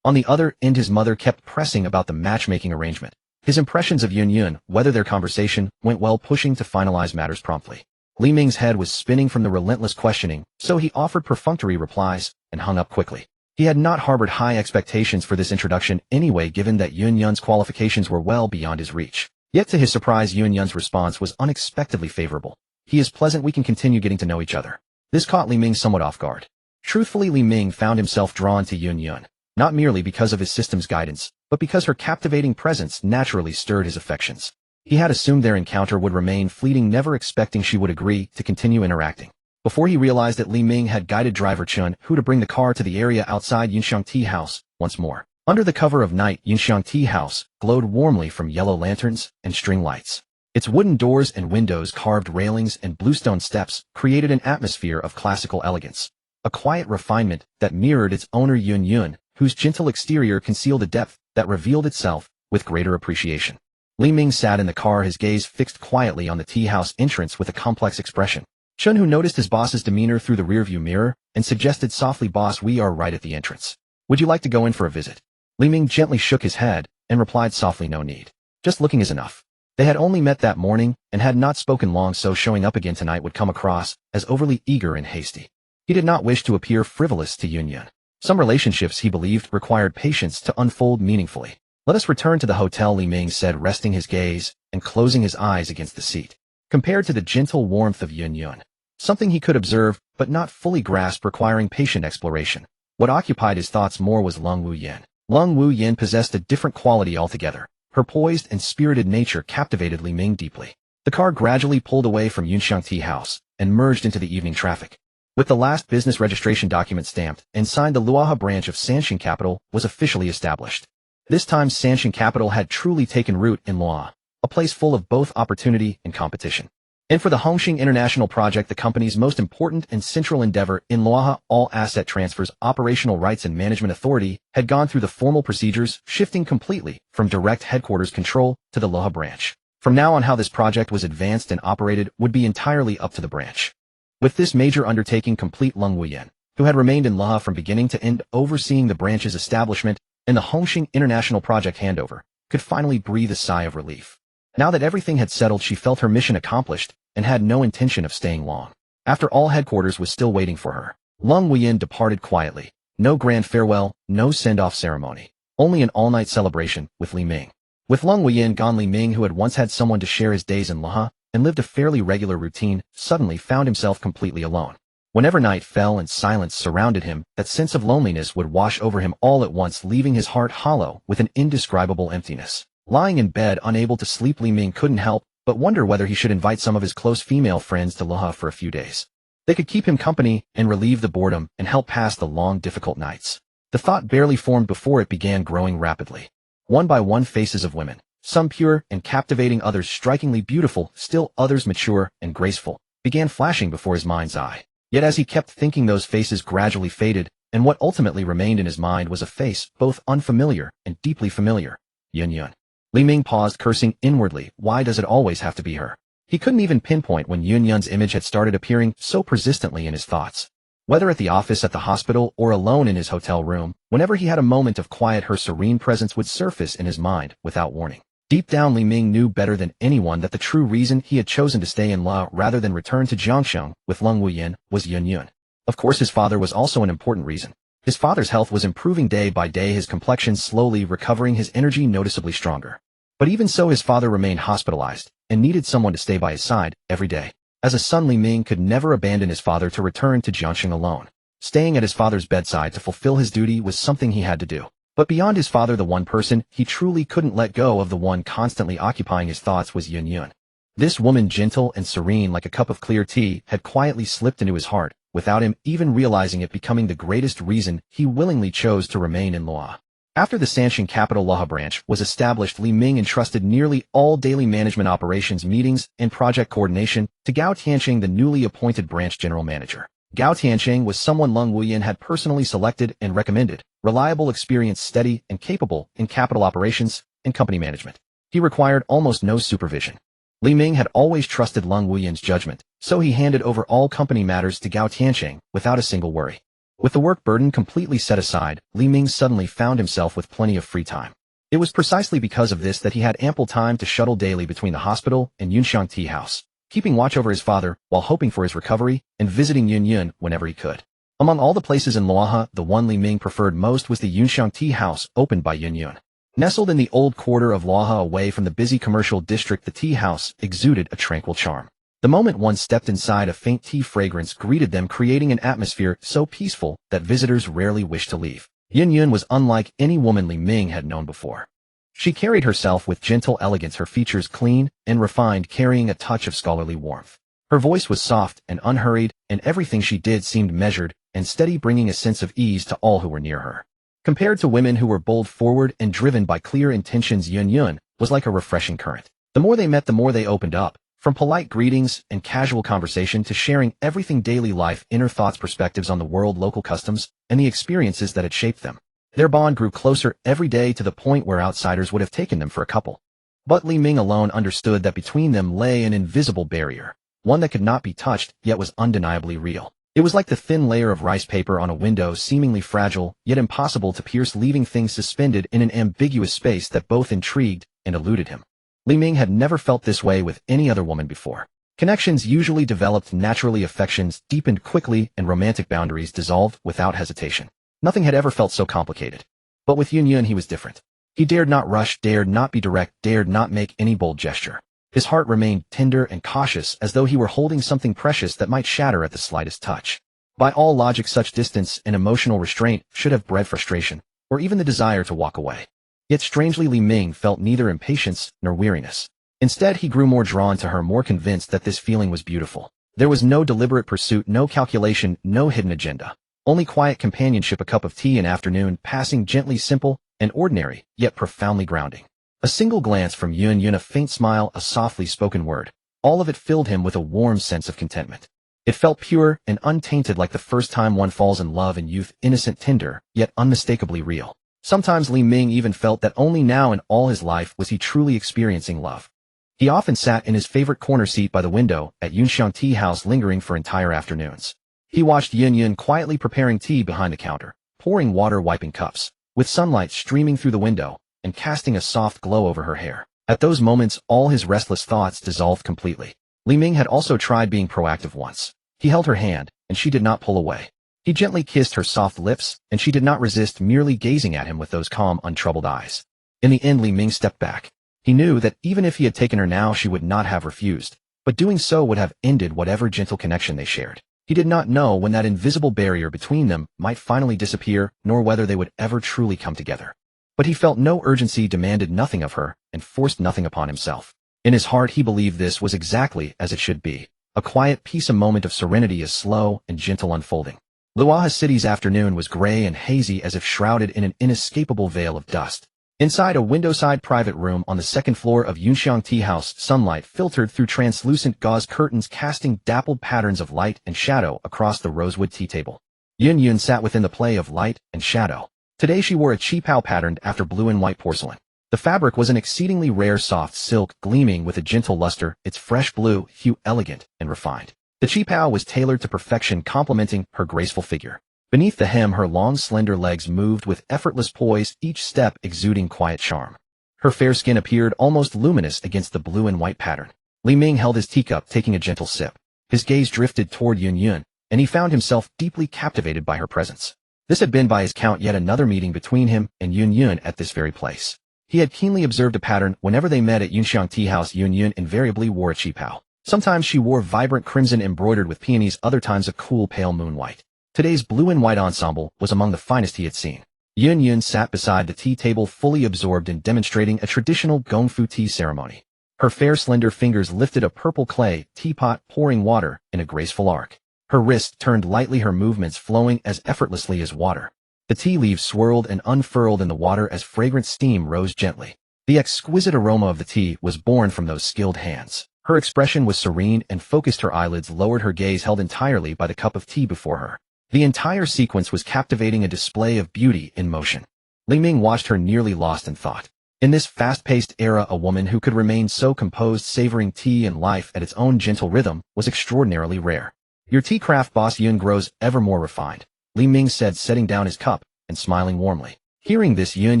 On the other end, his mother kept pressing about the matchmaking arrangement. His impressions of Yun Yun, whether their conversation went well, pushing to finalize matters promptly. Li Ming's head was spinning from the relentless questioning, so he offered perfunctory replies and hung up quickly. He had not harbored high expectations for this introduction anyway, given that Yun Yun's qualifications were well beyond his reach. Yet to his surprise, Yun Yun's response was unexpectedly favorable. He is pleasant, we can continue getting to know each other. This caught Li Ming somewhat off guard. Truthfully, Li Ming found himself drawn to Yun Yun, not merely because of his system's guidance, but because her captivating presence naturally stirred his affections. He had assumed their encounter would remain fleeting, never expecting she would agree to continue interacting. Before he realized that Li Ming had guided driver Chun Hu to bring the car to the area outside Yunxiang Tea House once more. Under the cover of night, Yunxiang Tea House glowed warmly from yellow lanterns and string lights. Its wooden doors and windows, carved railings, and bluestone steps created an atmosphere of classical elegance. A quiet refinement that mirrored its owner Yun Yun, whose gentle exterior concealed a depth that revealed itself with greater appreciation. Li Ming sat in the car, his gaze fixed quietly on the tea house entrance with a complex expression. Chun Hu noticed his boss's demeanor through the rearview mirror and suggested softly, "Boss, we are right at the entrance. Would you like to go in for a visit?" Li Ming gently shook his head and replied softly, "No need. Just looking is enough." They had only met that morning and had not spoken long, so showing up again tonight would come across as overly eager and hasty. He did not wish to appear frivolous to Yun Yun. Some relationships, he believed, required patience to unfold meaningfully. "Let us return to the hotel," Li Ming said, resting his gaze and closing his eyes against the seat. Compared to the gentle warmth of Yun Yun, something he could observe but not fully grasp, requiring patient exploration. What occupied his thoughts more was Lung Wu Yin. Lung Wu Yin possessed a different quality altogether. Her poised and spirited nature captivated Li Ming deeply. The car gradually pulled away from Yunxiang Tea House and merged into the evening traffic. With the last business registration document stamped and signed, the Luoha branch of Sanxing Capital was officially established. This time, Sanxing Capital had truly taken root in Luoha, a place full of both opportunity and competition. And for the Hongxing International Project, the company's most important and central endeavor in Luoha, all asset transfers, operational rights, and management authority had gone through the formal procedures, shifting completely from direct headquarters control to the Luoha branch. From now on, how this project was advanced and operated would be entirely up to the branch. With this major undertaking complete, Lung Wuyan, who had remained in Luoha from beginning to end, overseeing the branch's establishment and the Hongxing International Project handover, could finally breathe a sigh of relief. Now that everything had settled, she felt her mission accomplished and had no intention of staying long. After all, headquarters was still waiting for her. Lung Wuyan departed quietly. No grand farewell, no send-off ceremony. Only an all-night celebration with Li Ming. With Lung Wuyan gone, Li Ming, who had once had someone to share his days in Luoha and lived a fairly regular routine, suddenly found himself completely alone. Whenever night fell and silence surrounded him, that sense of loneliness would wash over him all at once, leaving his heart hollow with an indescribable emptiness. Lying in bed, unable to sleep, Li Ming couldn't help but wonder whether he should invite some of his close female friends to Luoha for a few days. They could keep him company and relieve the boredom and help pass the long, difficult nights. The thought barely formed before it began growing rapidly. One by one, faces of women, some pure and captivating, others strikingly beautiful, still others mature and graceful, began flashing before his mind's eye. Yet as he kept thinking, those faces gradually faded, and what ultimately remained in his mind was a face both unfamiliar and deeply familiar. Yun Yun. Li Ming paused, cursing inwardly. Why does it always have to be her? He couldn't even pinpoint when Yun Yun's image had started appearing so persistently in his thoughts. Whether at the office, at the hospital, or alone in his hotel room, whenever he had a moment of quiet, her serene presence would surface in his mind without warning. Deep down, Li Ming knew better than anyone that the true reason he had chosen to stay in Luoha rather than return to Jiangsheng with Lung Wuyan was Yun Yun. Of course, his father was also an important reason. His father's health was improving day by day, his complexion slowly recovering, his energy noticeably stronger. But even so, his father remained hospitalized and needed someone to stay by his side every day. As a son, Li Ming could never abandon his father to return to Jiangsheng alone. Staying at his father's bedside to fulfill his duty was something he had to do. But beyond his father, the one person he truly couldn't let go of, the one constantly occupying his thoughts, was Yun Yun. This woman, gentle and serene like a cup of clear tea, had quietly slipped into his heart, without him even realizing it, becoming the greatest reason he willingly chose to remain in Luoha. After the Sanxing Capital Luoha branch was established, Li Ming entrusted nearly all daily management operations, meetings, and project coordination to Gao Tianqing, the newly appointed branch general manager. Gao Tianqing was someone Lung Wuyan had personally selected and recommended, reliable, experienced, steady, and capable in capital operations and company management. He required almost no supervision. Li Ming had always trusted Lung Wuyan's judgment, so he handed over all company matters to Gao Tianqing without a single worry. With the work burden completely set aside, Li Ming suddenly found himself with plenty of free time. It was precisely because of this that he had ample time to shuttle daily between the hospital and Yunxiang Tea House, keeping watch over his father while hoping for his recovery and visiting Yun Yun whenever he could. Among all the places in Luoha, the one Li Ming preferred most was the Yunxiang Tea House opened by Yun Yun. Nestled in the old quarter of Laha away from the busy commercial district, the tea house exuded a tranquil charm. The moment one stepped inside, a faint tea fragrance greeted them, creating an atmosphere so peaceful that visitors rarely wished to leave. Yun Yun was unlike any woman Li Ming had known before. She carried herself with gentle elegance, her features clean and refined, carrying a touch of scholarly warmth. Her voice was soft and unhurried, and everything she did seemed measured and steady, bringing a sense of ease to all who were near her. Compared to women who were bold, forward, and driven by clear intentions, Yun Yun was like a refreshing current. The more they met, the more they opened up, from polite greetings and casual conversation to sharing everything: daily life, inner thoughts, perspectives on the world, local customs, and the experiences that had shaped them. Their bond grew closer every day, to the point where outsiders would have taken them for a couple. But Li Ming alone understood that between them lay an invisible barrier, one that could not be touched, yet was undeniably real. It was like the thin layer of rice paper on a window, seemingly fragile, yet impossible to pierce, leaving things suspended in an ambiguous space that both intrigued and eluded him. Li Ming had never felt this way with any other woman before. Connections usually developed naturally, affections deepened quickly, and romantic boundaries dissolved without hesitation. Nothing had ever felt so complicated. But with Yun Yun he was different. He dared not rush, dared not be direct, dared not make any bold gesture. His heart remained tender and cautious, as though he were holding something precious that might shatter at the slightest touch. By all logic, such distance and emotional restraint should have bred frustration, or even the desire to walk away. Yet strangely, Li Ming felt neither impatience nor weariness. Instead, he grew more drawn to her, more convinced that this feeling was beautiful. There was no deliberate pursuit, no calculation, no hidden agenda. Only quiet companionship, a cup of tea in afternoon, passing gently, simple and ordinary, yet profoundly grounding. A single glance from Yun Yun, a faint smile, a softly spoken word, all of it filled him with a warm sense of contentment. It felt pure and untainted, like the first time one falls in love in youth, innocent, tender, yet unmistakably real. Sometimes Li Ming even felt that only now in all his life was he truly experiencing love. He often sat in his favorite corner seat by the window at Yunxiang Tea House, lingering for entire afternoons. He watched Yun Yun quietly preparing tea behind the counter, pouring water, wiping cups, with sunlight streaming through the window and casting a soft glow over her hair. At those moments, all his restless thoughts dissolved completely. Li Ming had also tried being proactive once. He held her hand, and she did not pull away. He gently kissed her soft lips, and she did not resist, merely gazing at him with those calm, untroubled eyes. In the end, Li Ming stepped back. He knew that even if he had taken her now, she would not have refused, but doing so would have ended whatever gentle connection they shared. He did not know when that invisible barrier between them might finally disappear, nor whether they would ever truly come together. But he felt no urgency, demanded nothing of her, and forced nothing upon himself. In his heart he believed this was exactly as it should be. A quiet peace, a moment of serenity, a slow and gentle unfolding. Luaha City's afternoon was gray and hazy, as if shrouded in an inescapable veil of dust. Inside a windowside private room on the second floor of Yunxiang Tea House, sunlight filtered through translucent gauze curtains, casting dappled patterns of light and shadow across the rosewood tea table. Yun Yun sat within the play of light and shadow. Today she wore a qipao patterned after blue and white porcelain. The fabric was an exceedingly rare soft silk, gleaming with a gentle luster, its fresh blue hue elegant and refined. The qipao was tailored to perfection, complementing her graceful figure. Beneath the hem, her long, slender legs moved with effortless poise, each step exuding quiet charm. Her fair skin appeared almost luminous against the blue and white pattern. Li Ming held his teacup, taking a gentle sip. His gaze drifted toward Yun Yun, and he found himself deeply captivated by her presence. This had been, by his count, yet another meeting between him and Yun Yun at this very place. He had keenly observed a pattern. Whenever they met at Yunxiang Tea House, Yun Yun invariably wore a qipao. Sometimes she wore vibrant crimson embroidered with peonies, other times a cool pale moon white. Today's blue and white ensemble was among the finest he had seen. Yun Yun sat beside the tea table, fully absorbed in demonstrating a traditional gongfu tea ceremony. Her fair, slender fingers lifted a purple clay teapot, pouring water in a graceful arc. Her wrist turned lightly, her movements flowing as effortlessly as water. The tea leaves swirled and unfurled in the water as fragrant steam rose gently. The exquisite aroma of the tea was born from those skilled hands. Her expression was serene and focused, her eyelids lowered, her gaze held entirely by the cup of tea before her. The entire sequence was captivating, a display of beauty in motion. Li Ming watched her, nearly lost in thought. In this fast-paced era, a woman who could remain so composed, savoring tea and life at its own gentle rhythm, was extraordinarily rare. Your tea craft, Boss Yun, grows ever more refined, Li Ming said, setting down his cup and smiling warmly. Hearing this, Yun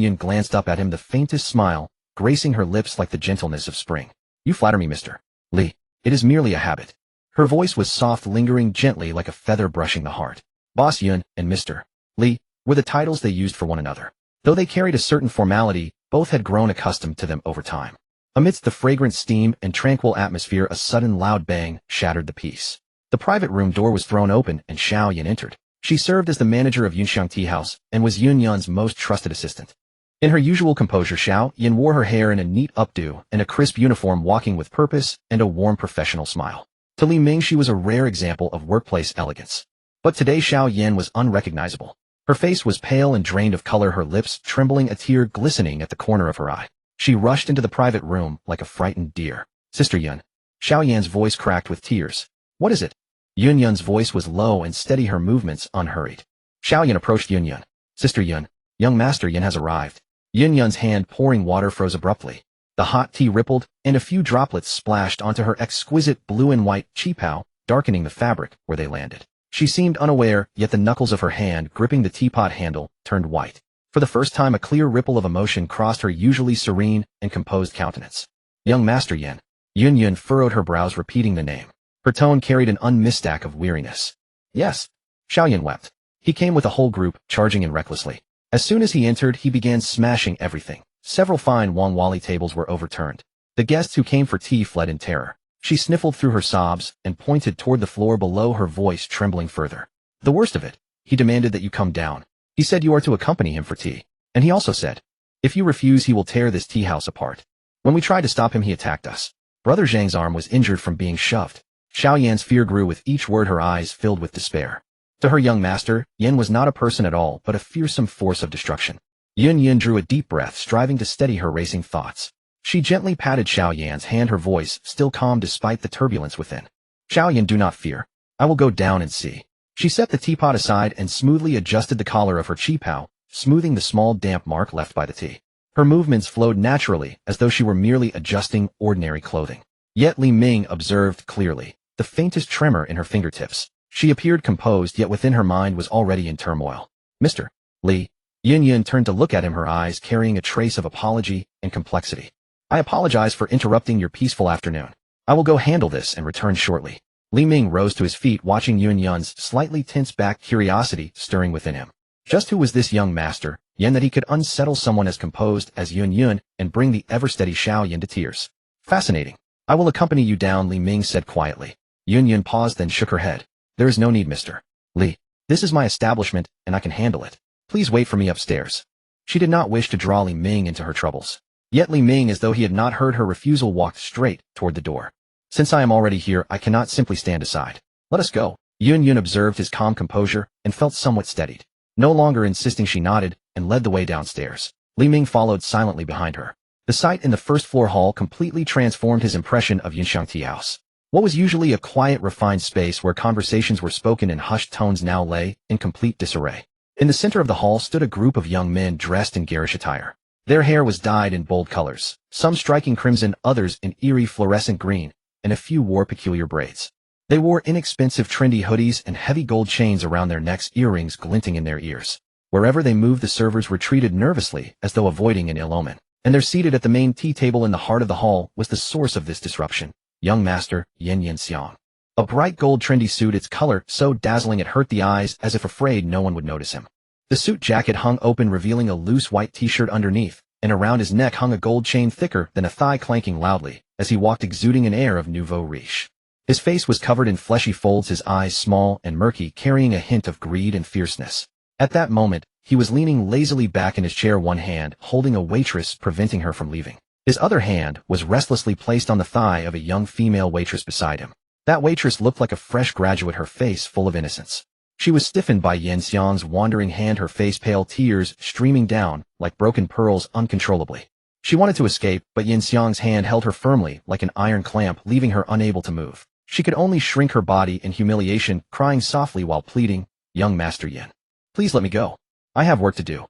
Yun glanced up at him, the faintest smile gracing her lips like the gentleness of spring. You flatter me, Mr. Li. It is merely a habit. Her voice was soft, lingering gently like a feather brushing the heart. Boss Yun and Mr. Li were the titles they used for one another. Though they carried a certain formality, Both had grown accustomed to them over time. Amidst the fragrant steam and tranquil atmosphere, a sudden loud bang shattered the peace. The private room door was thrown open and Xiao Yan entered. She served as the manager of Yunxiang Tea House and was Yun Yun's most trusted assistant. In her usual composure, Xiao Yan wore her hair in a neat updo and a crisp uniform, walking with purpose and a warm professional smile. To Li Ming, she was a rare example of workplace elegance. But today Xiao Yan was unrecognizable. Her face was pale and drained of color, her lips trembling, a tear glistening at the corner of her eye. She rushed into the private room like a frightened deer. "Sister Yun." Xiao Yan's voice cracked with tears. "What is it?" Yun Yun's voice was low and steady, her movements unhurried. Xiao Yan approached Yun Yun. "Sister Yun, young Master Yun has arrived." Yun Yun's hand pouring water froze abruptly. The hot tea rippled, and a few droplets splashed onto her exquisite blue and white qipao, darkening the fabric where they landed. She seemed unaware, yet the knuckles of her hand gripping the teapot handle turned white. For the first time, a clear ripple of emotion crossed her usually serene and composed countenance. "Young Master Yan." Yun Yun furrowed her brows, repeating the name. Her tone carried an unmistakable of weariness. "Yes." Xiao Yan wept. He came with a whole group, charging in recklessly. As soon as he entered, he began smashing everything. Several fine Wang Wali tables were overturned. The guests who came for tea fled in terror. She sniffled through her sobs and pointed toward the floor below, her voice trembling further. "The worst of it, he demanded that you come down. He said you are to accompany him for tea. And he also said, if you refuse, he will tear this tea house apart. When we tried to stop him, he attacked us." Brother Zhang's arm was injured from being shoved. Xiao Yan's fear grew with each word, her eyes filled with despair. To her young master, Yan was not a person at all, but a fearsome force of destruction. Yun Yun drew a deep breath, striving to steady her racing thoughts. She gently patted Xiao Yan's hand, her voice still calm despite the turbulence within. "Xiao Yan, do not fear. I will go down and see." She set the teapot aside and smoothly adjusted the collar of her qipao, smoothing the small damp mark left by the tea. Her movements flowed naturally, as though she were merely adjusting ordinary clothing. Yet Li Ming observed clearly the faintest tremor in her fingertips. She appeared composed, yet within her mind was already in turmoil. "Mr. Li." Yun Yun turned to look at him, her eyes carrying a trace of apology and complexity. "I apologize for interrupting your peaceful afternoon. I will go handle this and return shortly." Li Ming rose to his feet, watching Yun Yun's slightly tense back, curiosity stirring within him. Just who was this young master, Yan, that he could unsettle someone as composed as Yun Yun and bring the ever-steady Xiao Yan to tears? "Fascinating. I will accompany you down," Li Ming said quietly. Yun Yun paused, then shook her head. "There is no need, Mr. Li. This is my establishment, and I can handle it. Please wait for me upstairs." She did not wish to draw Li Ming into her troubles. Yet Li Ming, as though he had not heard her refusal, walked straight toward the door. "Since I am already here, I cannot simply stand aside. Let us go." Yun Yun observed his calm composure and felt somewhat steadied. No longer insisting, she nodded and led the way downstairs. Li Ming followed silently behind her. The sight in the first-floor hall completely transformed his impression of Yunxiang Tea House. What was usually a quiet, refined space where conversations were spoken in hushed tones now lay in complete disarray. In the center of the hall stood a group of young men dressed in garish attire. Their hair was dyed in bold colors, some striking crimson, others in eerie fluorescent green, and a few wore peculiar braids. They wore inexpensive trendy hoodies and heavy gold chains around their necks, earrings glinting in their ears. Wherever they moved, the servers retreated nervously as though avoiding an ill omen. And there, seated at the main tea table in the heart of the hall, was the source of this disruption, young master Yan Yanxiang. A bright gold trendy suit, its color so dazzling it hurt the eyes, as if afraid no one would notice him. The suit jacket hung open, revealing a loose white t-shirt underneath, and around his neck hung a gold chain thicker than a thigh, clanking loudly as he walked, exuding an air of nouveau riche. His face was covered in fleshy folds, his eyes small and murky, carrying a hint of greed and fierceness. At that moment, he was leaning lazily back in his chair, one hand holding a waitress, preventing her from leaving. His other hand was restlessly placed on the thigh of a young female waitress beside him. That waitress looked like a fresh graduate, her face full of innocence. She was stiffened by Yanxiang's wandering hand, her face pale, tears streaming down like broken pearls uncontrollably. She wanted to escape, but Yanxiang's hand held her firmly like an iron clamp, leaving her unable to move. She could only shrink her body in humiliation, crying softly while pleading, "Young Master Yan, please let me go. I have work to do."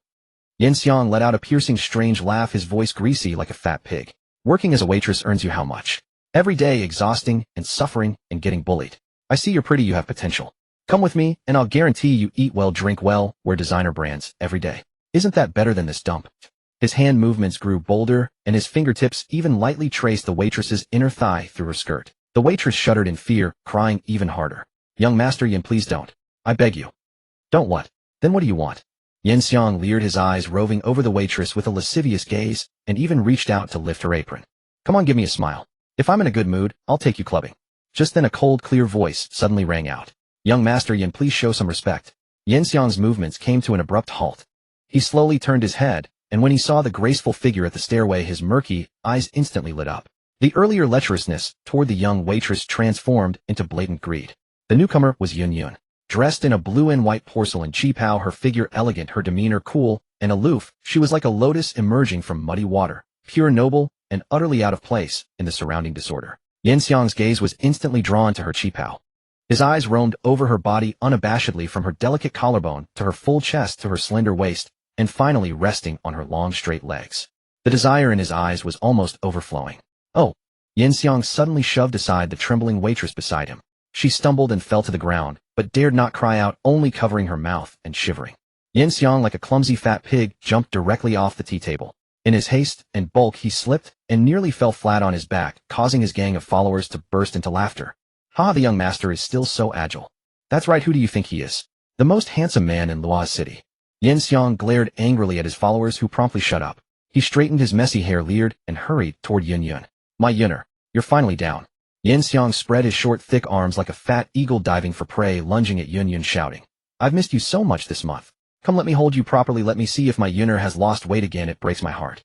Yanxiang let out a piercing, strange laugh, his voice greasy like a fat pig. "Working as a waitress earns you how much? Every day, exhausting and suffering and getting bullied. I see you're pretty, you have potential. Come with me, and I'll guarantee you eat well, drink well, wear designer brands every day. Isn't that better than this dump?" His hand movements grew bolder, and his fingertips even lightly traced the waitress's inner thigh through her skirt. The waitress shuddered in fear, crying even harder. "Young Master Yan, please don't. I beg you." "Don't what? Then what do you want?" Yin Xiang leered, his eyes roving over the waitress with a lascivious gaze, and even reached out to lift her apron. Come on, give me a smile. If I'm in a good mood, I'll take you clubbing. Just then a cold, clear voice suddenly rang out. Young Master Yin, please show some respect. Yin Xiang's movements came to an abrupt halt. He slowly turned his head, and when he saw the graceful figure at the stairway, his murky eyes instantly lit up. The earlier lecherousness toward the young waitress transformed into blatant greed. The newcomer was Yun Yun. Dressed in a blue and white porcelain qipao, her figure elegant, her demeanor cool and aloof, she was like a lotus emerging from muddy water, pure, noble, and utterly out of place in the surrounding disorder. Yin Xiang's gaze was instantly drawn to her qipao. His eyes roamed over her body unabashedly, from her delicate collarbone to her full chest to her slender waist, and finally resting on her long straight legs. The desire in his eyes was almost overflowing. Oh! Yin Xiang suddenly shoved aside the trembling waitress beside him. She stumbled and fell to the ground, but dared not cry out, only covering her mouth and shivering. Yin Xiang, like a clumsy fat pig, jumped directly off the tea table. In his haste and bulk, he slipped and nearly fell flat on his back, causing his gang of followers to burst into laughter. Ha, the young master is still so agile. That's right, who do you think he is? The most handsome man in Luozi City. Yin Xiang glared angrily at his followers, who promptly shut up. He straightened his messy hair, leered, and hurried toward Yun Yun. My Yunner, you're finally down. Yin Xiang spread his short, thick arms like a fat eagle diving for prey, lunging at Yun Yun, shouting, I've missed you so much this month. Come, let me hold you properly, let me see if my Yunner has lost weight again, it breaks my heart.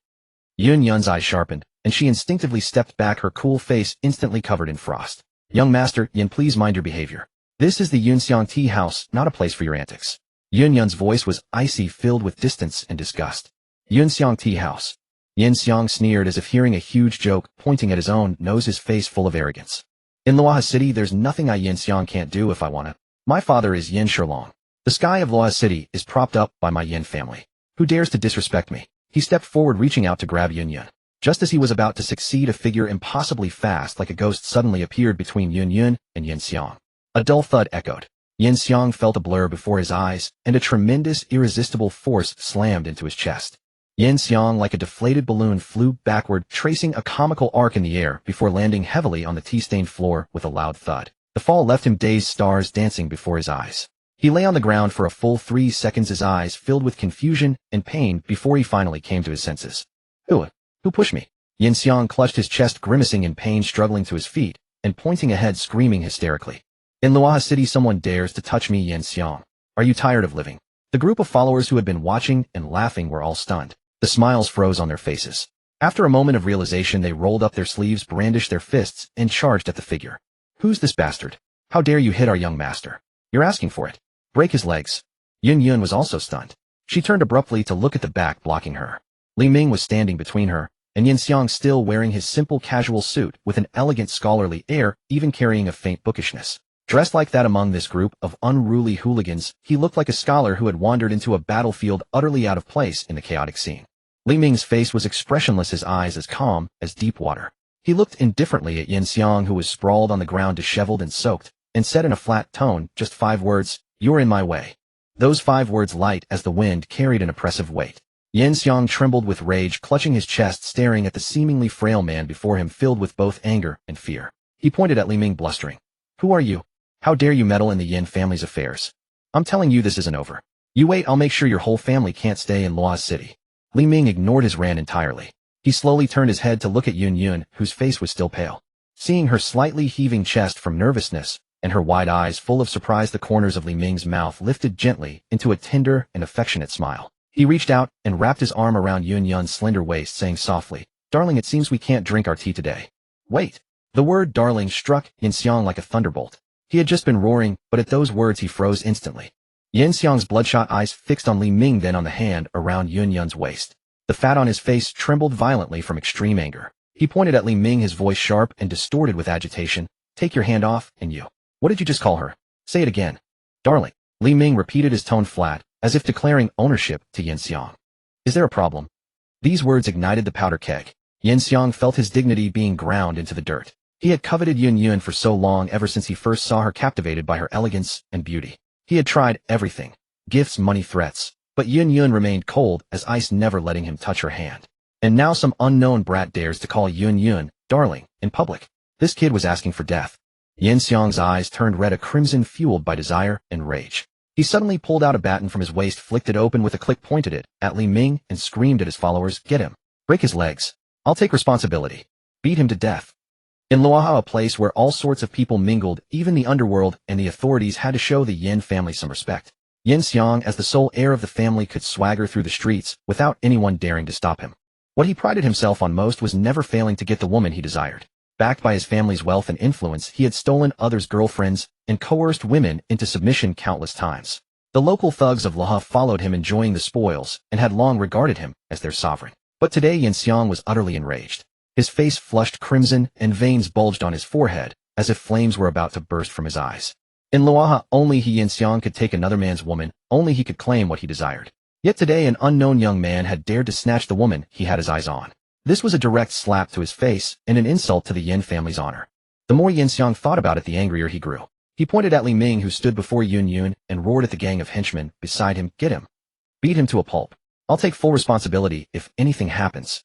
Yun Yun's eyes sharpened, and she instinctively stepped back, her cool face instantly covered in frost. Young Master Yin, please mind your behavior. This is the Yun Xiang tea house, not a place for your antics. Yun Yun's voice was icy, filled with distance and disgust. Yun Xiang tea house. Yin Xiang sneered as if hearing a huge joke, pointing at his own nose, his face full of arrogance. In Luozi City, there's nothing I Yin Xiang can't do if I want it. My father is Yin Shilong. The sky of Luozi City is propped up by my Yin family. Who dares to disrespect me? He stepped forward, reaching out to grab Yun Yun. Just as he was about to succeed, a figure impossibly fast like a ghost suddenly appeared between Yun Yun and Yin Xiang. A dull thud echoed. Yin Xiang felt a blur before his eyes, and a tremendous, irresistible force slammed into his chest. Yin Xiang, like a deflated balloon, flew backward, tracing a comical arc in the air before landing heavily on the tea-stained floor with a loud thud. The fall left him dazed, stars dancing before his eyes. He lay on the ground for a full 3 seconds, his eyes filled with confusion and pain, before he finally came to his senses. Who pushed me? Yin Xiang clutched his chest, grimacing in pain, struggling to his feet, and pointing ahead, screaming hysterically. In Luozi City, someone dares to touch me, Yin Xiang. Are you tired of living? The group of followers who had been watching and laughing were all stunned. The smiles froze on their faces. After a moment of realization, they rolled up their sleeves, brandished their fists, and charged at the figure. Who's this bastard? How dare you hit our young master? You're asking for it. Break his legs. Yun Yun was also stunned. She turned abruptly to look at the back blocking her. Li Ming was standing between her, and Yin Xiang, still wearing his simple casual suit with an elegant scholarly air, even carrying a faint bookishness. Dressed like that among this group of unruly hooligans, he looked like a scholar who had wandered into a battlefield, utterly out of place in the chaotic scene. Li Ming's face was expressionless, his eyes as calm as deep water. He looked indifferently at Yin Xiang, who was sprawled on the ground, disheveled and soaked, and said in a flat tone, just 5 words, "You're in my way." Those 5 words, light as the wind, carried an oppressive weight. Yin Xiang trembled with rage, clutching his chest, staring at the seemingly frail man before him, filled with both anger and fear. He pointed at Li Ming, blustering. "Who are you? How dare you meddle in the Yin family's affairs? I'm telling you, this isn't over. You wait, I'll make sure your whole family can't stay in Luozi City." Li Ming ignored his rant entirely. He slowly turned his head to look at Yun Yun, whose face was still pale. Seeing her slightly heaving chest from nervousness, and her wide eyes full of surprise, the corners of Li Ming's mouth lifted gently into a tender and affectionate smile. He reached out and wrapped his arm around Yun Yun's slender waist, saying softly, "Darling, it seems we can't drink our tea today." Wait! The word darling struck Yin Xiang like a thunderbolt. He had just been roaring, but at those words he froze instantly. Yin Xiang's bloodshot eyes fixed on Li Ming, then on the hand around Yun Yun's waist. The fat on his face trembled violently from extreme anger. He pointed at Li Ming, his voice sharp and distorted with agitation. "Take your hand off, and you. What did you just call her? Say it again." "Darling." Li Ming repeated, his tone flat, as if declaring ownership to Yin Xiang. "Is there a problem?" These words ignited the powder keg. Yin Xiang felt his dignity being ground into the dirt. He had coveted Yun Yun for so long, ever since he first saw her, captivated by her elegance and beauty. He had tried everything. Gifts, money, threats. But Yun Yun remained cold as ice, never letting him touch her hand. And now some unknown brat dares to call Yun Yun darling in public. This kid was asking for death. Yin Xiang's eyes turned red, a crimson fueled by desire and rage. He suddenly pulled out a baton from his waist, flicked it open with a click, pointed it at Li Ming, and screamed at his followers, "Get him! Break his legs! I'll take responsibility! Beat him to death!" In Luohao, a place where all sorts of people mingled, even the underworld and the authorities had to show the Yin family some respect. Yin Xiang, as the sole heir of the family, could swagger through the streets without anyone daring to stop him. What he prided himself on most was never failing to get the woman he desired. Backed by his family's wealth and influence, he had stolen others' girlfriends and coerced women into submission countless times. The local thugs of Luohao followed him, enjoying the spoils, and had long regarded him as their sovereign. But today Yin Xiang was utterly enraged. His face flushed crimson and veins bulged on his forehead, as if flames were about to burst from his eyes. In Luohao, only he, Yin Xiang, could take another man's woman, only he could claim what he desired. Yet today an unknown young man had dared to snatch the woman he had his eyes on. This was a direct slap to his face and an insult to the Yin family's honor. The more Yin Xiang thought about it, the angrier he grew. He pointed at Li Ming, who stood before Yun Yun, and roared at the gang of henchmen beside him, "Get him! Beat him to a pulp! I'll take full responsibility if anything happens."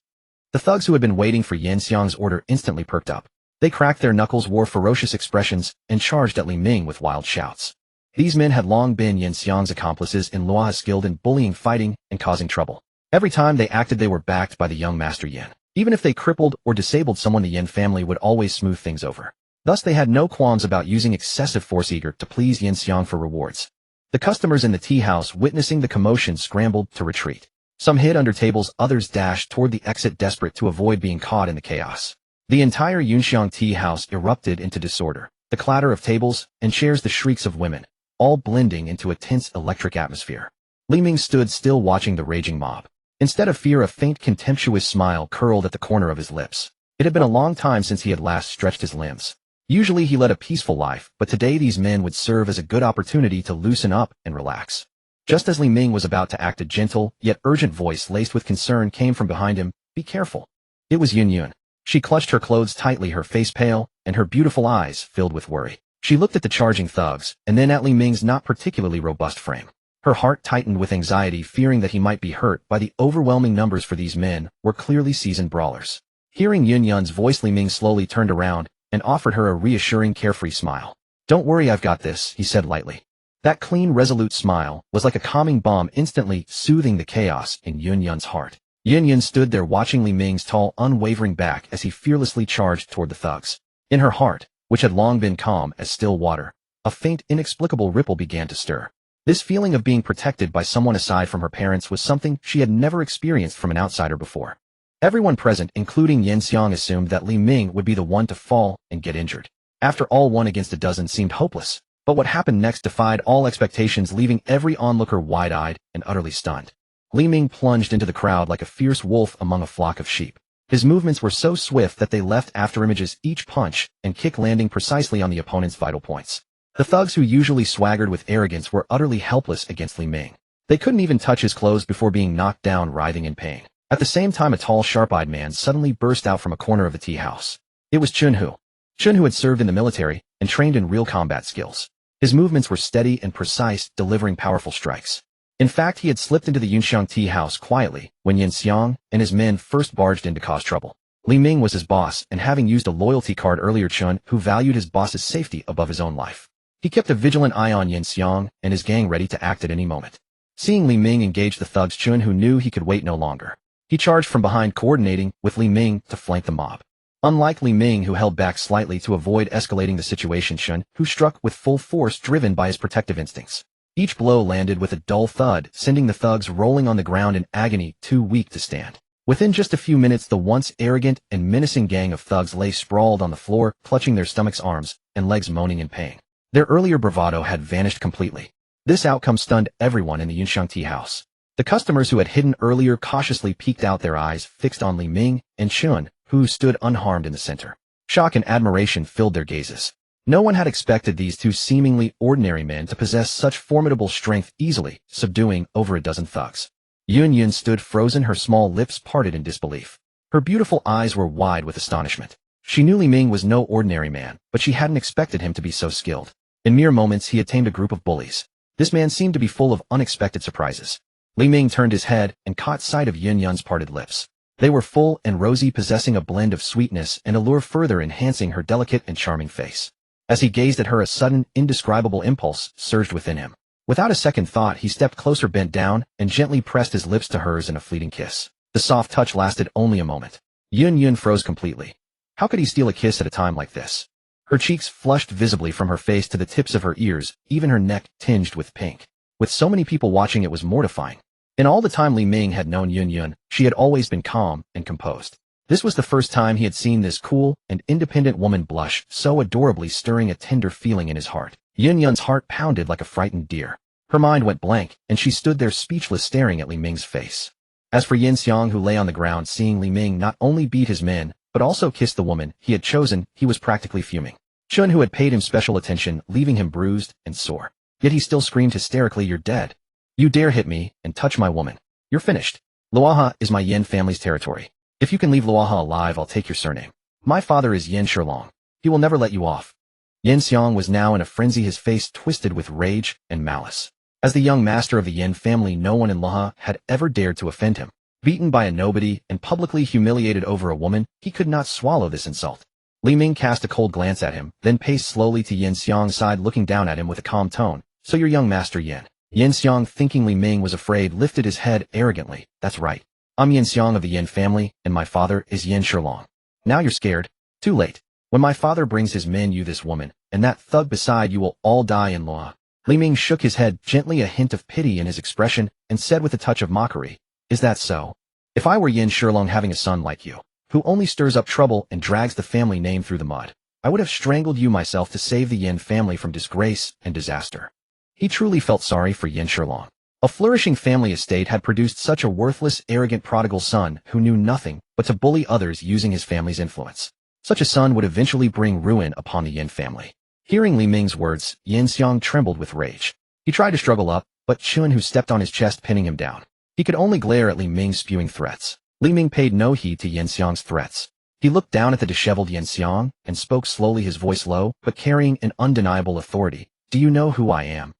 The thugs who had been waiting for Yin Xiang's order instantly perked up. They cracked their knuckles, wore ferocious expressions, and charged at Li Ming with wild shouts. These men had long been Yin Xiang's accomplices in Luohao, skilled in bullying, fighting, and causing trouble. Every time they acted, they were backed by the young Master Yin. Even if they crippled or disabled someone, the Yin family would always smooth things over. Thus they had no qualms about using excessive force, eager to please Yin Xiang for rewards. The customers in the tea house, witnessing the commotion, scrambled to retreat. Some hid under tables, others dashed toward the exit, desperate to avoid being caught in the chaos. The entire Yunxiang tea house erupted into disorder. The clatter of tables and chairs, the shrieks of women, all blending into a tense electric atmosphere. Li Ming stood still, watching the raging mob. Instead of fear, a faint contemptuous smile curled at the corner of his lips. It had been a long time since he had last stretched his limbs. Usually he led a peaceful life, but today these men would serve as a good opportunity to loosen up and relax. Just as Li Ming was about to act, a gentle, yet urgent voice laced with concern came from behind him, "Be careful." It was Yun Yun. She clutched her clothes tightly, her face pale, and her beautiful eyes filled with worry. She looked at the charging thugs, and then at Li Ming's not particularly robust frame. Her heart tightened with anxiety, fearing that he might be hurt by the overwhelming numbers, for these men were clearly seasoned brawlers. Hearing Yun Yun's voice, Li Ming slowly turned around and offered her a reassuring, carefree smile. "Don't worry, I've got this," he said lightly. That clean, resolute smile was like a calming balm, instantly soothing the chaos in Yun Yun's heart. Yun Yun stood there, watching Li Ming's tall, unwavering back as he fearlessly charged toward the thugs. In her heart, which had long been calm as still water, a faint, inexplicable ripple began to stir. This feeling of being protected by someone aside from her parents was something she had never experienced from an outsider before. Everyone present, including Yin Xiang, assumed that Li Ming would be the one to fall and get injured. After all, 1 against a dozen seemed hopeless. But what happened next defied all expectations, leaving every onlooker wide-eyed and utterly stunned. Li Ming plunged into the crowd like a fierce wolf among a flock of sheep. His movements were so swift that they left afterimages, each punch and kick landing precisely on the opponent's vital points. The thugs, who usually swaggered with arrogance, were utterly helpless against Li Ming. They couldn't even touch his clothes before being knocked down, writhing in pain. At the same time, a tall, sharp-eyed man suddenly burst out from a corner of the tea house. It was Chun Hu. Chun Hu had served in the military and trained in real combat skills. His movements were steady and precise, delivering powerful strikes. In fact, he had slipped into the Yunxiang tea house quietly when Yin Xiang and his men first barged in to cause trouble. Li Ming was his boss, and having used a loyalty card earlier, Chun Hu valued his boss's safety above his own life. He kept a vigilant eye on Yin Xiang and his gang, ready to act at any moment. Seeing Li Ming engage the thugs, Chun Hu knew he could wait no longer. He charged from behind, coordinating with Li Ming to flank the mob. Unlike Li Ming, who held back slightly to avoid escalating the situation, Chun Hu struck with full force, driven by his protective instincts. Each blow landed with a dull thud, sending the thugs rolling on the ground in agony, too weak to stand. Within just a few minutes, the once arrogant and menacing gang of thugs lay sprawled on the floor, clutching their stomachs, arms, and legs, moaning in pain. Their earlier bravado had vanished completely. This outcome stunned everyone in the Yunxiang tea house. The customers who had hidden earlier cautiously peeked out, their eyes fixed on Li Ming and Chun, who stood unharmed in the center. Shock and admiration filled their gazes. No one had expected these two seemingly ordinary men to possess such formidable strength, easily subduing over a dozen thugs. Yun Yun stood frozen, her small lips parted in disbelief. Her beautiful eyes were wide with astonishment. She knew Li Ming was no ordinary man, but she hadn't expected him to be so skilled. In mere moments, he had tamed a group of bullies. This man seemed to be full of unexpected surprises. Li Ming turned his head and caught sight of Yun Yun's parted lips. They were full and rosy, possessing a blend of sweetness and allure, further enhancing her delicate and charming face. As he gazed at her, a sudden, indescribable impulse surged within him. Without a second thought, he stepped closer, bent down, and gently pressed his lips to hers in a fleeting kiss. The soft touch lasted only a moment. Yun Yun froze completely. How could he steal a kiss at a time like this? Her cheeks flushed visibly from her face to the tips of her ears, even her neck tinged with pink. With so many people watching, it was mortifying. In all the time Li Ming had known Yun Yun, she had always been calm and composed. This was the first time he had seen this cool and independent woman blush so adorably, stirring a tender feeling in his heart. Yun Yun's heart pounded like a frightened deer. Her mind went blank, and she stood there speechless, staring at Li Ming's face. As for Yin Xiang, who lay on the ground, seeing Li Ming not only beat his men, but also kissed the woman he had chosen, he was practically fuming. Chun, who had paid him special attention, leaving him bruised and sore. Yet he still screamed hysterically, "You're dead. You dare hit me and touch my woman. You're finished. Luoha is my Yin family's territory. If you can leave Luoha alive, I'll take your surname. My father is Yin Shilong. He will never let you off." Yin Xiang was now in a frenzy, his face twisted with rage and malice. As the young master of the Yin family, no one in Luoha had ever dared to offend him. Beaten by a nobody and publicly humiliated over a woman, he could not swallow this insult. Li Ming cast a cold glance at him, then paced slowly to Yin Xiang's side, looking down at him with a calm tone. "So your young master Yin." Yin Xiang, thinking Li Ming was afraid, lifted his head arrogantly. "That's right. I'm Yin Xiang of the Yin family, and my father is Yin Shilong. Now you're scared? Too late. When my father brings his men, you, this woman, and that thug beside you will all die in Luoha." Li Ming shook his head, gently, a hint of pity in his expression, and said with a touch of mockery, "Is that so? If I were Yin Shilong, having a son like you, who only stirs up trouble and drags the family name through the mud, I would have strangled you myself to save the Yin family from disgrace and disaster." He truly felt sorry for Yin Shilong. A flourishing family estate had produced such a worthless, arrogant prodigal son who knew nothing but to bully others using his family's influence. Such a son would eventually bring ruin upon the Yin family. Hearing Li Ming's words, Yin Xiang trembled with rage. He tried to struggle up, but Chun, who stepped on his chest, pinning him down. He could only glare at Li Ming, spewing threats. Li Ming paid no heed to Yin Xiang's threats. He looked down at the disheveled Yin Xiang and spoke slowly, his voice low, but carrying an undeniable authority. "Do you know who I am?"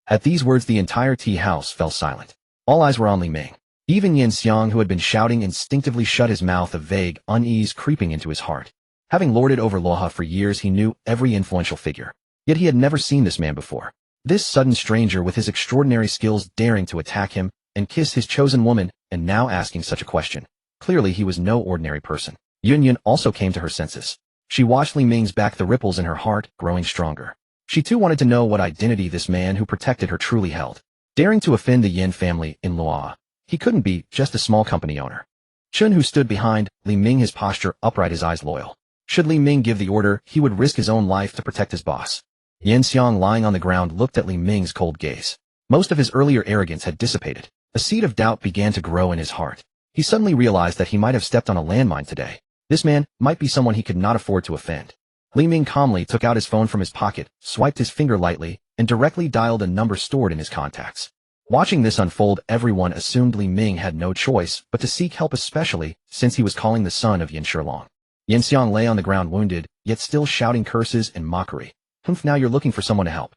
At these words, the entire tea house fell silent. All eyes were on Li Ming. Even Yin Xiang, who had been shouting, instinctively shut his mouth, a vague unease creeping into his heart. Having lorded over Luoha for years, he knew every influential figure. Yet he had never seen this man before. This sudden stranger with his extraordinary skills daring to attack him and kiss his chosen woman, and now asking such a question. Clearly he was no ordinary person. Yun Yun also came to her senses. She watched Li Ming's back, the ripples in her heart growing stronger. She too wanted to know what identity this man who protected her truly held. Daring to offend the Yin family in Luoha, he couldn't be just a small company owner. Chun, who stood behind Li Ming, his posture upright, his eyes loyal. Should Li Ming give the order, he would risk his own life to protect his boss. Yin Xiang, lying on the ground, looked at Li Ming's cold gaze. Most of his earlier arrogance had dissipated. A seed of doubt began to grow in his heart. He suddenly realized that he might have stepped on a landmine today. This man might be someone he could not afford to offend. Li Ming calmly took out his phone from his pocket, swiped his finger lightly, and directly dialed a number stored in his contacts. Watching this unfold, everyone assumed Li Ming had no choice but to seek help, especially since he was calling the son of Yin Shilong. Yin Xiang lay on the ground, wounded, yet still shouting curses and mockery. "Humph, now you're looking for someone to help.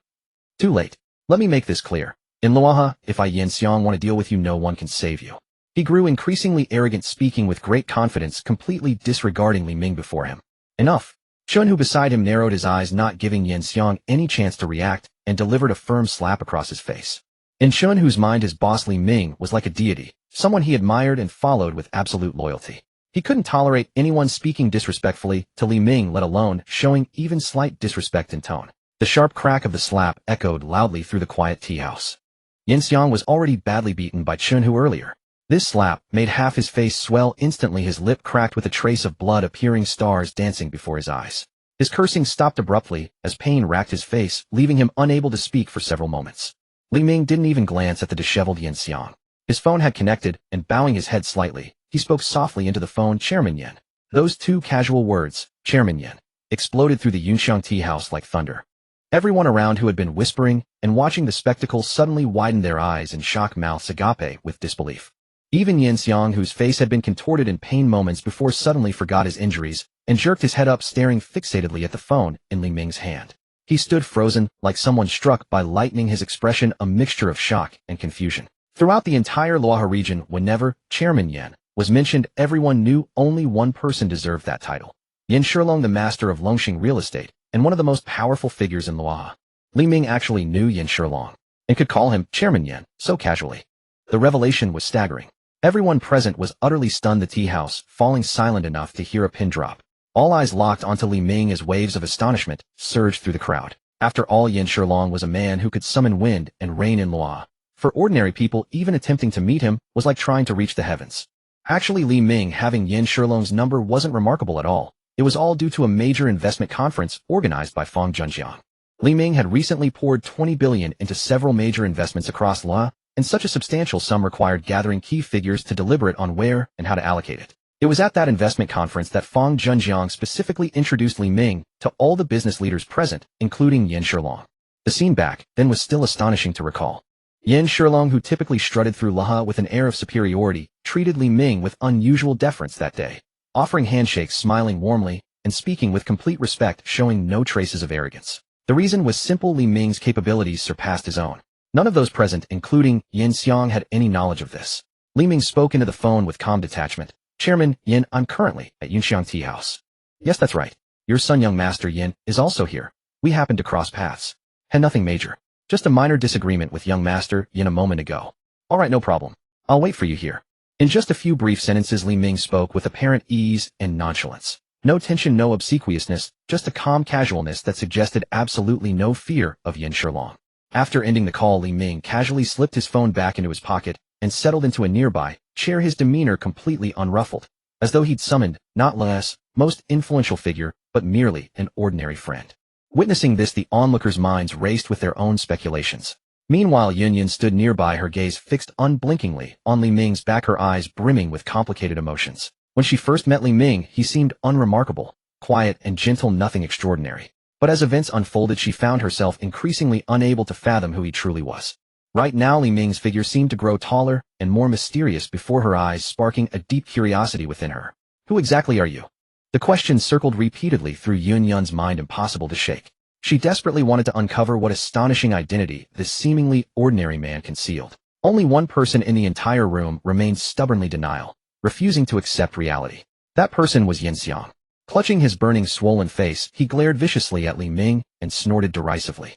Too late. Let me make this clear. In Luoha, if I, Yin Xiang, want to deal with you, no one can save you." He grew increasingly arrogant, speaking with great confidence, completely disregarding Li Ming before him. "Enough." Chun, who beside him, narrowed his eyes, not giving Yin Xiang any chance to react, and delivered a firm slap across his face. In Chun, whose mind his boss Li Ming was like a deity, someone he admired and followed with absolute loyalty. He couldn't tolerate anyone speaking disrespectfully to Li Ming, let alone showing even slight disrespect in tone. The sharp crack of the slap echoed loudly through the quiet tea house. Yin Xiang was already badly beaten by Chun, who earlier. This slap made half his face swell instantly, his lip cracked with a trace of blood appearing, stars dancing before his eyes. His cursing stopped abruptly as pain racked his face, leaving him unable to speak for several moments. Li Ming didn't even glance at the disheveled Yin Xiang. His phone had connected, and bowing his head slightly, he spoke softly into the phone. "Chairman Yin." Those two casual words, "Chairman Yin," exploded through the Yunxiang tea house like thunder. Everyone around, who had been whispering and watching the spectacle, suddenly widened their eyes and shocked mouths agape with disbelief. Even Yin Xiang, whose face had been contorted in pain moments before, suddenly forgot his injuries and jerked his head up, staring fixatedly at the phone in Li Ming's hand. He stood frozen, like someone struck by lightning, his expression a mixture of shock and confusion. Throughout the entire Luoha region, whenever Chairman Yin was mentioned, everyone knew only one person deserved that title. Yin Shilong, the master of Longxing real estate, and one of the most powerful figures in Luoha. Li Ming actually knew Yin Shilong. and could call him Chairman Yan so casually. The revelation was staggering. Everyone present was utterly stunned, the tea house falling silent enough to hear a pin drop. All eyes locked onto Li Ming as waves of astonishment surged through the crowd. After all, Yin Shilong was a man who could summon wind and rain in Luo. For ordinary people, even attempting to meet him was like trying to reach the heavens. Actually, Li Ming having Yin Shilong's number wasn't remarkable at all. It was all due to a major investment conference organized by Fang Junjiang. Li Ming had recently poured 20 billion into several major investments across Luo, and such a substantial sum required gathering key figures to deliberate on where and how to allocate it. It was at that investment conference that Fang Junjiang specifically introduced Li Ming to all the business leaders present, including Yin Shilong. The scene back then was still astonishing to recall. Yin Shilong, who typically strutted through Luo with an air of superiority, treated Li Ming with unusual deference that day, offering handshakes, smiling warmly, and speaking with complete respect, showing no traces of arrogance. The reason was simple: Li Ming's capabilities surpassed his own. None of those present, including Yin Xiang, had any knowledge of this. Li Ming spoke into the phone with calm detachment. Chairman Yin, I'm currently at Yunxiang Tea House. Yes, that's right. Your son, young Master Yin, is also here. We happened to cross paths. And nothing major. Just a minor disagreement with young Master Yin a moment ago. All right, no problem. I'll wait for you here. In just a few brief sentences, Li Ming spoke with apparent ease and nonchalance. No tension, no obsequiousness, just a calm casualness that suggested absolutely no fear of Yin Shilong. After ending the call, Li Ming casually slipped his phone back into his pocket and settled into a nearby chair, his demeanor completely unruffled, as though he'd summoned, not less, most influential figure, but merely an ordinary friend. Witnessing this, the onlookers' minds raced with their own speculations. Meanwhile, Yun stood nearby, her gaze fixed unblinkingly on Li Ming's back, her eyes brimming with complicated emotions. When she first met Li Ming, he seemed unremarkable, quiet and gentle, nothing extraordinary. But as events unfolded, she found herself increasingly unable to fathom who he truly was. Right now, Li Ming's figure seemed to grow taller and more mysterious before her eyes, sparking a deep curiosity within her. Who exactly are you? The question circled repeatedly through Yun's mind, impossible to shake. She desperately wanted to uncover what astonishing identity this seemingly ordinary man concealed. Only one person in the entire room remained stubbornly denial, refusing to accept reality. That person was Yin Xiang. Clutching his burning, swollen face, he glared viciously at Li Ming and snorted derisively.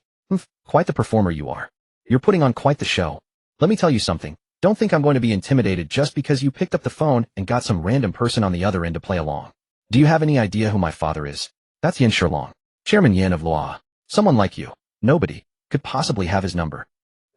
Quite the performer you are. You're putting on quite the show. Let me tell you something. Don't think I'm going to be intimidated just because you picked up the phone and got some random person on the other end to play along. Do you have any idea who my father is? That's Yin Shilong, Chairman Yin of Luo. Someone like you, nobody, could possibly have his number.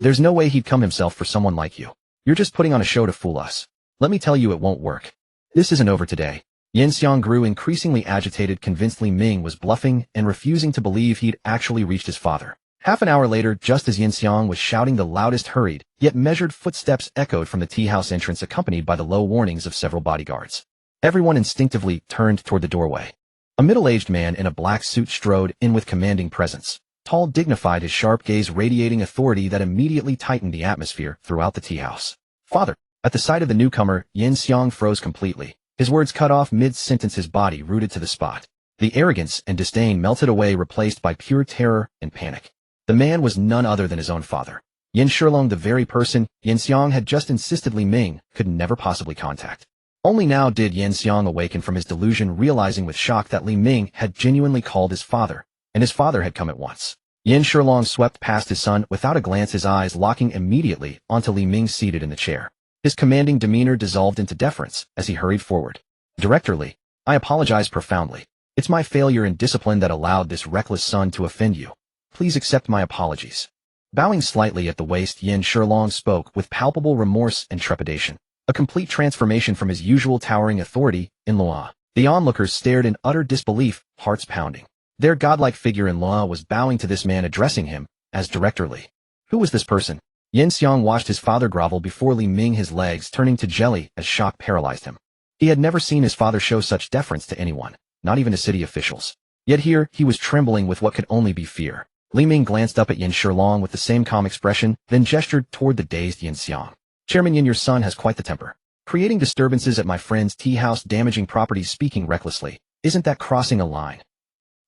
There's no way he'd come himself for someone like you. You're just putting on a show to fool us. Let me tell you, it won't work. This isn't over today. Yin Xiang grew increasingly agitated, convinced Li Ming was bluffing and refusing to believe he'd actually reached his father. Half an hour later, just as Yin Xiang was shouting, the loudest hurried, yet measured footsteps echoed from the tea house entrance, accompanied by the low warnings of several bodyguards. Everyone instinctively turned toward the doorway. A middle-aged man in a black suit strode in with commanding presence. Tall, dignified, his sharp gaze radiating authority that immediately tightened the atmosphere throughout the tea house. Father! At the sight of the newcomer, Yin Xiang froze completely. His words cut off mid-sentence, his body rooted to the spot. The arrogance and disdain melted away, replaced by pure terror and panic. The man was none other than his own father. Yin Shilong, the very person Yin Xiang had just insisted Li Ming could never possibly contact. Only now did Yin Xiang awaken from his delusion, realizing with shock that Li Ming had genuinely called his father, and his father had come at once. Yin Shilong swept past his son without a glance, his eyes locking immediately onto Li Ming seated in the chair. His commanding demeanor dissolved into deference as he hurried forward. Director Li, I apologize profoundly. It's my failure in discipline that allowed this reckless son to offend you. Please accept my apologies. Bowing slightly at the waist, Yin Shilong spoke with palpable remorse and trepidation. A complete transformation from his usual towering authority in Luo. The onlookers stared in utter disbelief, hearts pounding. Their godlike figure in Luo was bowing to this man, addressing him as Director Li. Who was this person? Yin Xiang watched his father grovel before Li Ming, his legs turning to jelly as shock paralyzed him. He had never seen his father show such deference to anyone, not even to city officials. Yet here, he was trembling with what could only be fear. Li Ming glanced up at Yin Shilong with the same calm expression, then gestured toward the dazed Yin Xiang. Chairman Yin, your son has quite the temper. Creating disturbances at my friend's tea house, damaging properties, speaking recklessly. Isn't that crossing a line?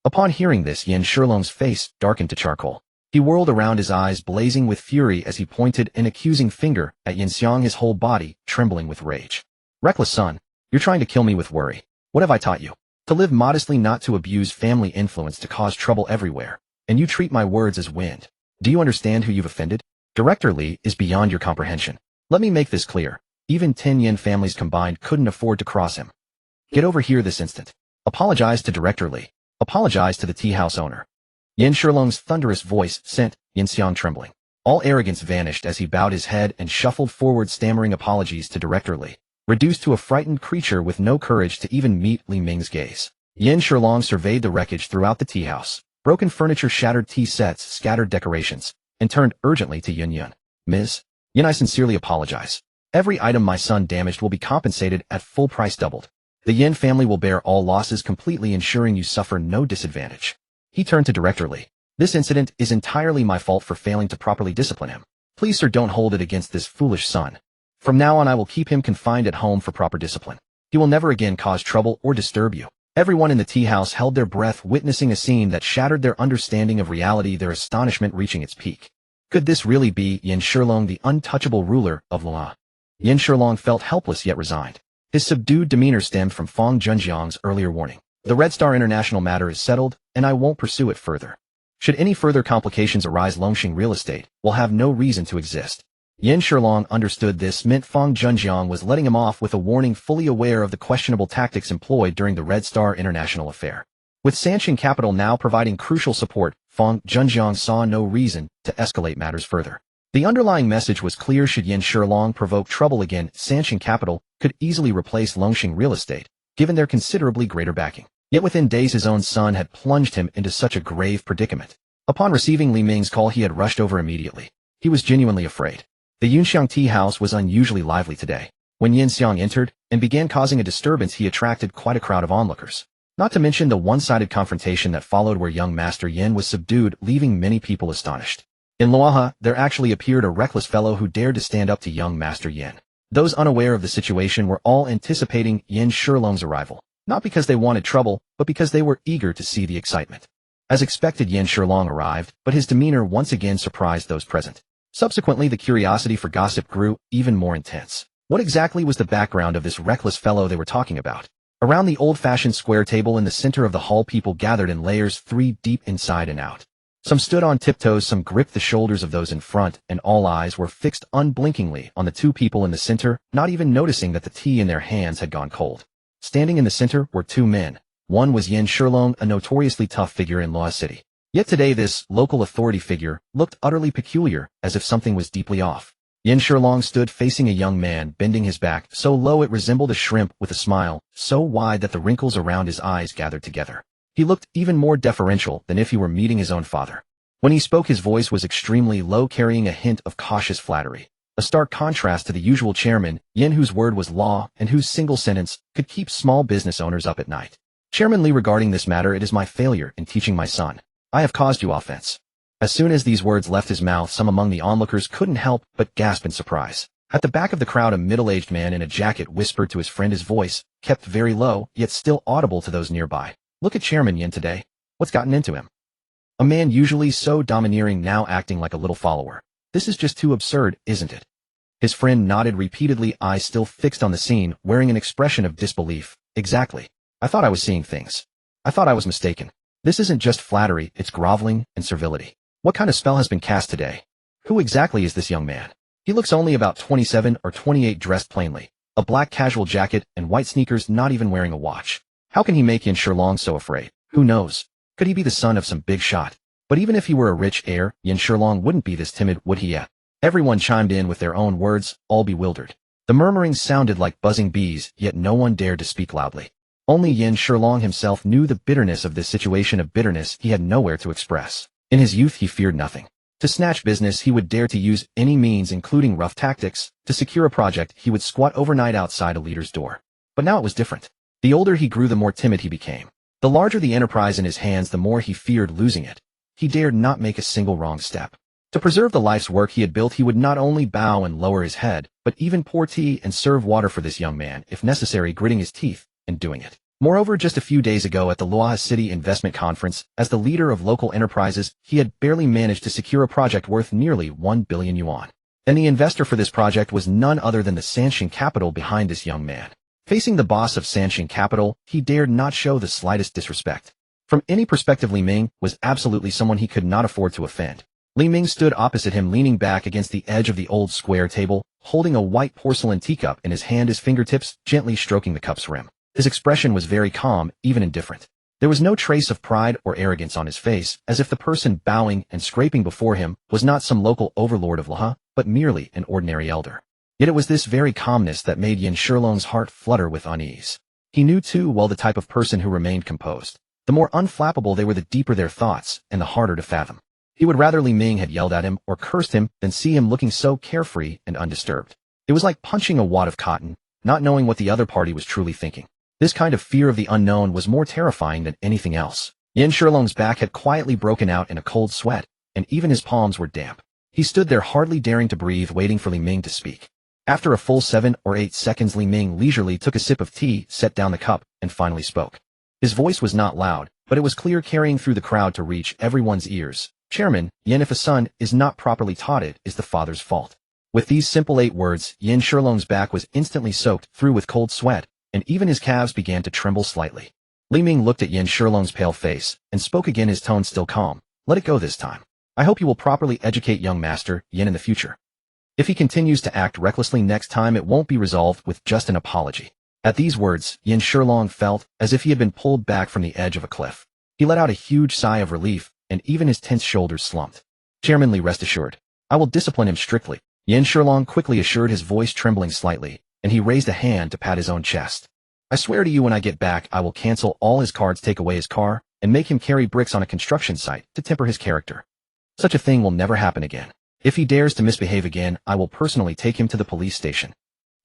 Upon hearing this, Yin Shilong's face darkened to charcoal. He whirled around, his eyes blazing with fury as he pointed an accusing finger at Yin Xiang, his whole body trembling with rage. Reckless son, you're trying to kill me with worry. What have I taught you? To live modestly, not to abuse family influence, to cause trouble everywhere. And you treat my words as wind. Do you understand who you've offended? Director Li is beyond your comprehension. Let me make this clear. Even 10 Yin families combined couldn't afford to cross him. Get over here this instant. Apologize to Director Li. Apologize to the tea house owner. Yin Shilong's thunderous voice sent Yin Xiang trembling. All arrogance vanished as he bowed his head and shuffled forward, stammering apologies to Director Li, reduced to a frightened creature with no courage to even meet Li Ming's gaze. Yin Shilong surveyed the wreckage throughout the tea house. Broken furniture, shattered tea sets, scattered decorations, and turned urgently to Yun Yun. Ms. Yin, I sincerely apologize. Every item my son damaged will be compensated at full price, doubled. The Yin family will bear all losses completely, ensuring you suffer no disadvantage. He turned to Director Li. This incident is entirely my fault for failing to properly discipline him. Please, sir, don't hold it against this foolish son. From now on, I will keep him confined at home for proper discipline. He will never again cause trouble or disturb you. Everyone in the tea house held their breath, witnessing a scene that shattered their understanding of reality, their astonishment reaching its peak. Could this really be Yin Shilong, the untouchable ruler of Luoha? Yin Shilong felt helpless yet resigned. His subdued demeanor stemmed from Fang Junjiang's earlier warning. The Red Star International matter is settled, and I won't pursue it further. Should any further complications arise, Longxing Real Estate will have no reason to exist. Yin Shilong understood this meant Fang Junjiang was letting him off with a warning, fully aware of the questionable tactics employed during the Red Star International affair. With Sanxing Capital now providing crucial support, Fang Junjiang saw no reason to escalate matters further. The underlying message was clear: should Yin Shilong provoke trouble again, Sanxing Capital could easily replace Longxing Real Estate, given their considerably greater backing. Yet within days his own son had plunged him into such a grave predicament. Upon receiving Li Ming's call, he had rushed over immediately. He was genuinely afraid. The Yunxiang tea house was unusually lively today. When Yin Xiang entered and began causing a disturbance, he attracted quite a crowd of onlookers. Not to mention the one-sided confrontation that followed, where young Master Yin was subdued, leaving many people astonished. In Luoha, there actually appeared a reckless fellow who dared to stand up to young Master Yin. Those unaware of the situation were all anticipating Yin Shilong's arrival, not because they wanted trouble, but because they were eager to see the excitement. As expected, Yin Shilong arrived, but his demeanor once again surprised those present. Subsequently, the curiosity for gossip grew even more intense. What exactly was the background of this reckless fellow they were talking about? Around the old-fashioned square table in the center of the hall, people gathered in layers 3 deep, inside and out. Some stood on tiptoes, some gripped the shoulders of those in front, and all eyes were fixed unblinkingly on the 2 people in the center, not even noticing that the tea in their hands had gone cold. Standing in the center were 2 men. One was Yin Shilong, a notoriously tough figure in Luoha City. Yet today this local authority figure looked utterly peculiar, as if something was deeply off. Yin Shilong stood facing a young man, bending his back so low it resembled a shrimp, with a smile so wide that the wrinkles around his eyes gathered together. He looked even more deferential than if he were meeting his own father. When he spoke, his voice was extremely low, carrying a hint of cautious flattery. A stark contrast to the usual chairman, Yin, whose word was law and whose single sentence could keep small business owners up at night. Chairman Li, regarding this matter, it is my failure in teaching my son. I have caused you offense. As soon as these words left his mouth, some among the onlookers couldn't help but gasp in surprise. At the back of the crowd, a middle-aged man in a jacket whispered to his friend, his voice kept very low, yet still audible to those nearby. Look at Chairman Yin today. What's gotten into him? A man usually so domineering, now acting like a little follower. This is just too absurd, isn't it? His friend nodded repeatedly, eyes still fixed on the scene, wearing an expression of disbelief. Exactly. I thought I was seeing things. I thought I was mistaken. This isn't just flattery, it's groveling and servility. What kind of spell has been cast today? Who exactly is this young man? He looks only about 27 or 28, dressed plainly. A black casual jacket and white sneakers, not even wearing a watch. How can he make Yin Shilong so afraid? Who knows? Could he be the son of some big shot? But even if he were a rich heir, Yin Shilong wouldn't be this timid, would he? Everyone chimed in with their own words, all bewildered. The murmurings sounded like buzzing bees, yet no one dared to speak loudly. Only Yin Shilong himself knew the bitterness of this situation, a bitterness he had nowhere to express. In his youth, he feared nothing. To snatch business, he would dare to use any means, including rough tactics. To secure a project, he would squat overnight outside a leader's door. But now it was different. The older he grew, the more timid he became. The larger the enterprise in his hands, the more he feared losing it. He dared not make a single wrong step. To preserve the life's work he had built, he would not only bow and lower his head, but even pour tea and serve water for this young man, if necessary, gritting his teeth and doing it. Moreover, just a few days ago at the Luoha City Investment Conference, as the leader of local enterprises, he had barely managed to secure a project worth nearly 1 billion yuan. And the investor for this project was none other than the Sanxing Capital behind this young man. Facing the boss of Sanxing Capital, he dared not show the slightest disrespect. From any perspective, Li Ming was absolutely someone he could not afford to offend. Li Ming stood opposite him, leaning back against the edge of the old square table, holding a white porcelain teacup in his hand, his fingertips gently stroking the cup's rim. His expression was very calm, even indifferent. There was no trace of pride or arrogance on his face, as if the person bowing and scraping before him was not some local overlord of Luoha, but merely an ordinary elder. Yet it was this very calmness that made Yin Shilong's heart flutter with unease. He knew too well the type of person who remained composed. The more unflappable they were, the deeper their thoughts, and the harder to fathom. He would rather Li Ming had yelled at him or cursed him than see him looking so carefree and undisturbed. It was like punching a wad of cotton, not knowing what the other party was truly thinking. This kind of fear of the unknown was more terrifying than anything else. Yin Shilong's back had quietly broken out in a cold sweat, and even his palms were damp. He stood there hardly daring to breathe, waiting for Li Ming to speak. After a full 7 or 8 seconds, Li Ming leisurely took a sip of tea, set down the cup, and finally spoke. His voice was not loud, but it was clear, carrying through the crowd to reach everyone's ears. Chairman, Yin, if a son is not properly taught, it is the father's fault. With these simple 8 words, Yin Shilong's back was instantly soaked through with cold sweat, and even his calves began to tremble slightly. Li Ming looked at Yin Shilong's pale face, and spoke again, his tone still calm. Let it go this time. I hope you will properly educate young master Yin in the future. If he continues to act recklessly next time, it won't be resolved with just an apology. At these words, Yin Shilong felt as if he had been pulled back from the edge of a cliff. He let out a huge sigh of relief, and even his tense shoulders slumped. Chairman Li, rest assured. I will discipline him strictly. Yin Shilong quickly assured, his voice trembling slightly, and he raised a hand to pat his own chest. I swear to you, when I get back, I will cancel all his cards, take away his car, and make him carry bricks on a construction site to temper his character. Such a thing will never happen again. If he dares to misbehave again, I will personally take him to the police station.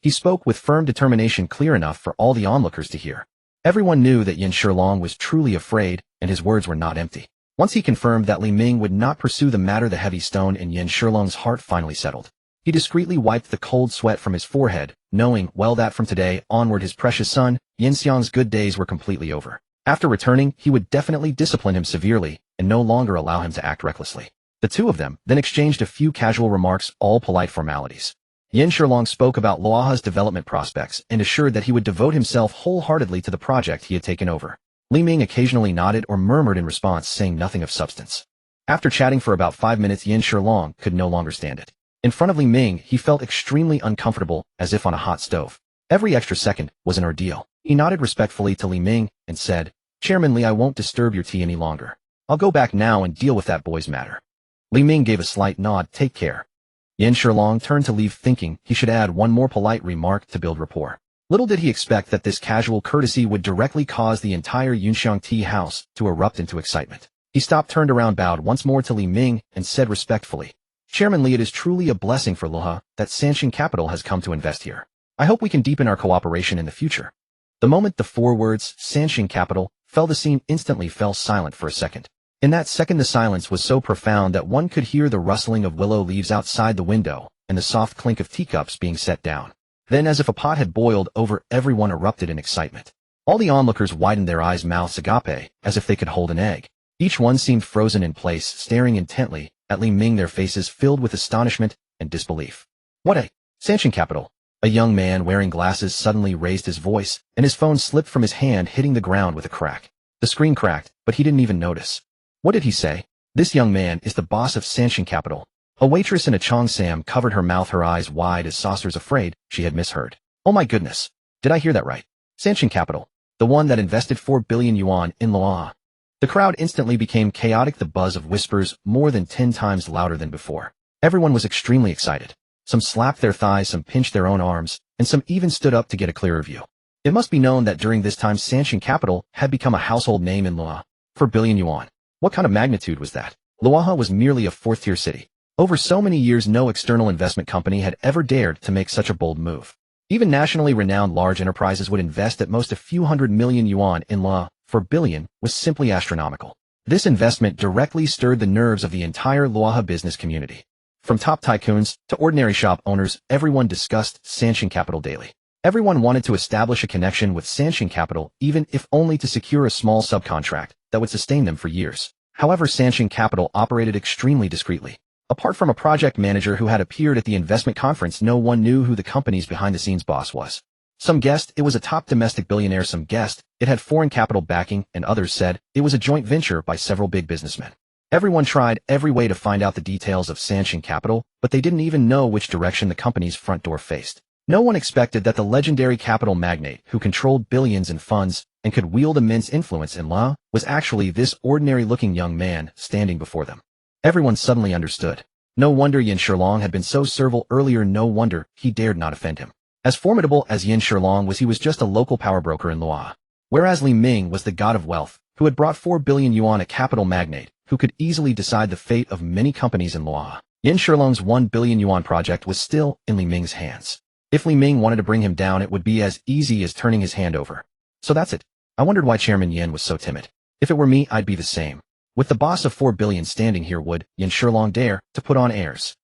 He spoke with firm determination, clear enough for all the onlookers to hear. Everyone knew that Yin Shilong was truly afraid, and his words were not empty. Once he confirmed that Li Ming would not pursue the matter, the heavy stone in Yin Shilong's heart finally settled. He discreetly wiped the cold sweat from his forehead, knowing well that from today onward his precious son, Yin Xiang's good days were completely over. After returning, he would definitely discipline him severely, and no longer allow him to act recklessly. The two of them then exchanged a few casual remarks, all polite formalities. Yin Shilong spoke about Luoha's development prospects and assured that he would devote himself wholeheartedly to the project he had taken over. Li Ming occasionally nodded or murmured in response, saying nothing of substance. After chatting for about 5 minutes, Yin Shilong could no longer stand it. In front of Li Ming, he felt extremely uncomfortable, as if on a hot stove. Every extra second was an ordeal. He nodded respectfully to Li Ming and said, Chairman Li, I won't disturb your tea any longer. I'll go back now and deal with that boy's matter. Li Ming gave a slight nod. Take care. Yin Shilong turned to leave, thinking he should add one more polite remark to build rapport. Little did he expect that this casual courtesy would directly cause the entire Yunxiang tea house to erupt into excitement. He stopped, turned around, bowed once more to Li Ming, and said respectfully, Chairman Li, it is truly a blessing for Luoha that Sanxing Capital has come to invest here. I hope we can deepen our cooperation in the future. The moment the 4 words, Sanxing Capital, fell, the scene instantly fell silent for a second. In that second, the silence was so profound that one could hear the rustling of willow leaves outside the window and the soft clink of teacups being set down. Then, as if a pot had boiled over, everyone erupted in excitement. All the onlookers widened their eyes, mouths agape, as if they could hold an egg. Each one seemed frozen in place, staring intently at Li Ming, their faces filled with astonishment and disbelief. What a Sanxing Capital! A young man wearing glasses suddenly raised his voice, and his phone slipped from his hand, hitting the ground with a crack. The screen cracked, but he didn't even notice. What did he say? This young man is the boss of Sanxing Capital. A waitress in a Cheongsam covered her mouth, her eyes wide as saucers, afraid she had misheard. Oh my goodness! Did I hear that right? Sanxing Capital, the one that invested 4 billion yuan in Luoha. The crowd instantly became chaotic, the buzz of whispers more than 10 times louder than before. Everyone was extremely excited. Some slapped their thighs, some pinched their own arms, and some even stood up to get a clearer view. It must be known that during this time Sanxing Capital had become a household name in Luoha. 4 billion yuan. What kind of magnitude was that? Luoha was merely a 4th-tier city. Over so many years, no external investment company had ever dared to make such a bold move. Even nationally renowned large enterprises would invest at most a few hundred million yuan in Luoha. 4 billion was simply astronomical. This investment directly stirred the nerves of the entire Luoha business community. From top tycoons to ordinary shop owners, everyone discussed Sanxing Capital daily. Everyone wanted to establish a connection with Sanxing Capital, even if only to secure a small subcontract that would sustain them for years. However, Sanxing Capital operated extremely discreetly. Apart from a project manager who had appeared at the investment conference, no one knew who the company's behind-the-scenes boss was. Some guessed it was a top domestic billionaire, some guessed it had foreign capital backing, and others said it was a joint venture by several big businessmen. Everyone tried every way to find out the details of Sanshin Capital, but they didn't even know which direction the company's front door faced. No one expected that the legendary capital magnate who controlled billions in funds and could wield immense influence in law was actually this ordinary-looking young man standing before them. Everyone suddenly understood. No wonder Yin Shilong had been so servile earlier, no wonder he dared not offend him. As formidable as Yin Shilong was, he was just a local power broker in Luo. Whereas Li Ming was the god of wealth, who had brought 4 billion yuan, a capital magnate, who could easily decide the fate of many companies in Luo. Yin Shilong's 1 billion yuan project was still in Li Ming's hands. If Li Ming wanted to bring him down, it would be as easy as turning his hand over. So that's it. I wondered why Chairman Yin was so timid. If it were me, I'd be the same. With the boss of 4 billion standing here, would Yin Shilong dare to put on airs?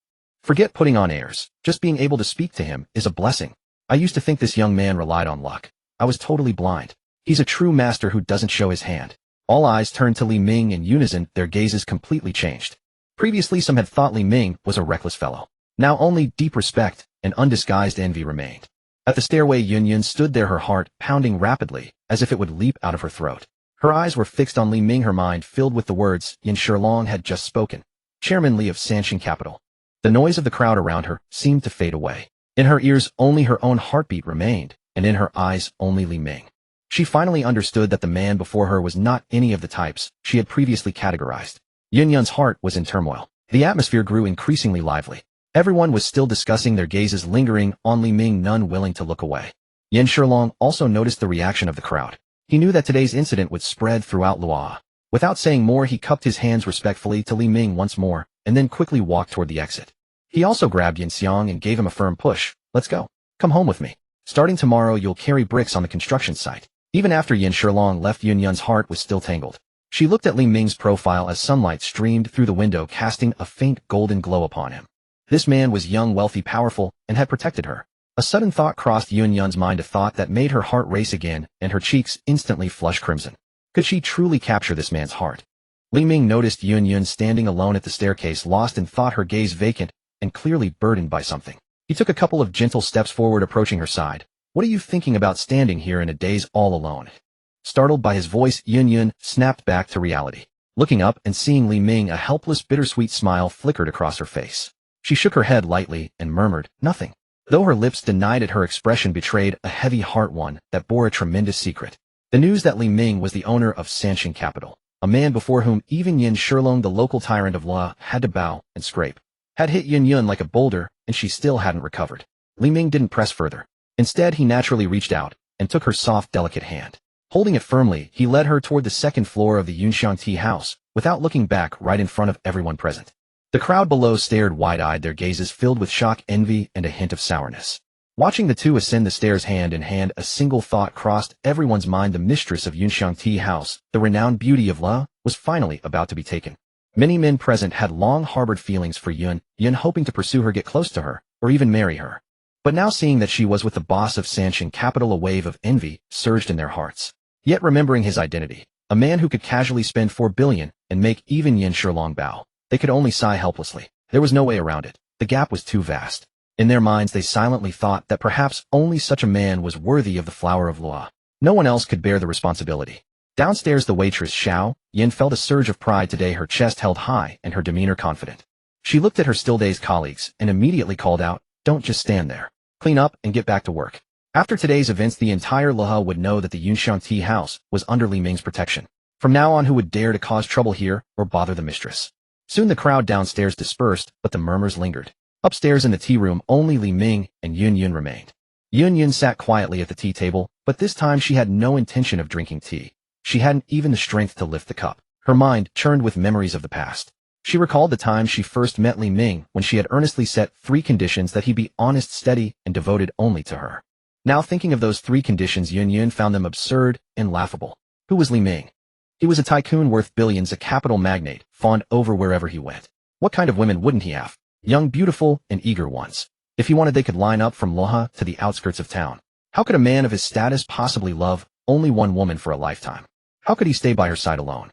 Forget putting on airs. Just being able to speak to him is a blessing. I used to think this young man relied on luck. I was totally blind. He's a true master who doesn't show his hand. All eyes turned to Li Ming in unison, their gazes completely changed. Previously some had thought Li Ming was a reckless fellow. Now only deep respect and undisguised envy remained. At the stairway, Yun Yun stood there, her heart pounding rapidly, as if it would leap out of her throat. Her eyes were fixed on Li Ming, her mind filled with the words Yin Shilong had just spoken. Chairman Li of Sanshin Capital. The noise of the crowd around her seemed to fade away. In her ears only her own heartbeat remained, and in her eyes only Li Ming. She finally understood that the man before her was not any of the types she had previously categorized. Yun Yun's heart was in turmoil. The atmosphere grew increasingly lively. Everyone was still discussing, their gazes lingering on Li Ming, none willing to look away. Yin Shilong also noticed the reaction of the crowd. He knew that today's incident would spread throughout Luo. Without saying more, he cupped his hands respectfully to Li Ming once more, and then quickly walked toward the exit. He also grabbed Yin Xiang and gave him a firm push. Let's go. Come home with me. Starting tomorrow, you'll carry bricks on the construction site. Even after Yin Shilong left, Yun Yun's heart was still tangled. She looked at Li Ming's profile as sunlight streamed through the window, casting a faint golden glow upon him. This man was young, wealthy, powerful, and had protected her. A sudden thought crossed Yun Yun's mind, a thought that made her heart race again, and her cheeks instantly flush crimson. Could she truly capture this man's heart? Li Ming noticed Yun Yun standing alone at the staircase, lost in thought, her gaze vacant and clearly burdened by something. He took a couple of gentle steps forward, approaching her side. What are you thinking about standing here in a daze all alone? Startled by his voice, Yun Yun snapped back to reality. Looking up and seeing Li Ming, a helpless, bittersweet smile flickered across her face. She shook her head lightly and murmured, nothing. Though her lips denied it, her expression betrayed a heavy heart, one that bore a tremendous secret. The news that Li Ming was the owner of Sanshin Capital, a man before whom even Yin Shilong, the local tyrant of Luo, had to bow and scrape, had hit Yun Yun like a boulder, and she still hadn't recovered. Li Ming didn't press further. Instead, he naturally reached out and took her soft, delicate hand. Holding it firmly, he led her toward the second floor of the Yunxiang Tea House, without looking back, right in front of everyone present. The crowd below stared wide-eyed, their gazes filled with shock, envy, and a hint of sourness. Watching the two ascend the stairs hand in hand, a single thought crossed everyone's mind. The mistress of Yunxiang Tea House, the renowned beauty of Luo, was finally about to be taken. Many men present had long harbored feelings for Yun, hoping to pursue her, get close to her, or even marry her. But now seeing that she was with the boss of Sanshin Capital, a wave of envy surged in their hearts. Yet remembering his identity, a man who could casually spend 4 billion and make even Yin Shilong bow, they could only sigh helplessly. There was no way around it. The gap was too vast. In their minds, they silently thought that perhaps only such a man was worthy of the flower of Luo. No one else could bear the responsibility. Downstairs, the waitress Xiao Yin felt a surge of pride today, her chest held high and her demeanor confident. She looked at her still-dazed colleagues and immediately called out, don't just stand there. Clean up and get back to work. After today's events, the entire Luo would know that the Yunxiang Tea House was under Li Ming's protection. From now on, who would dare to cause trouble here or bother the mistress? Soon the crowd downstairs dispersed, but the murmurs lingered. Upstairs in the tea room, only Li Ming and Yun Yun remained. Yun Yun sat quietly at the tea table, but this time she had no intention of drinking tea. She hadn't even the strength to lift the cup. Her mind churned with memories of the past. She recalled the time she first met Li Ming, when she had earnestly set 3 conditions: that he be honest, steady, and devoted only to her. Now thinking of those 3 conditions, Yun Yun found them absurd and laughable. Who was Li Ming? He was a tycoon worth billions, a capital magnate, fawned over wherever he went. What kind of women wouldn't he have? Young, beautiful, and eager ones. If he wanted, they could line up from Luo to the outskirts of town. How could a man of his status possibly love only one woman for a lifetime? How could he stay by her side alone?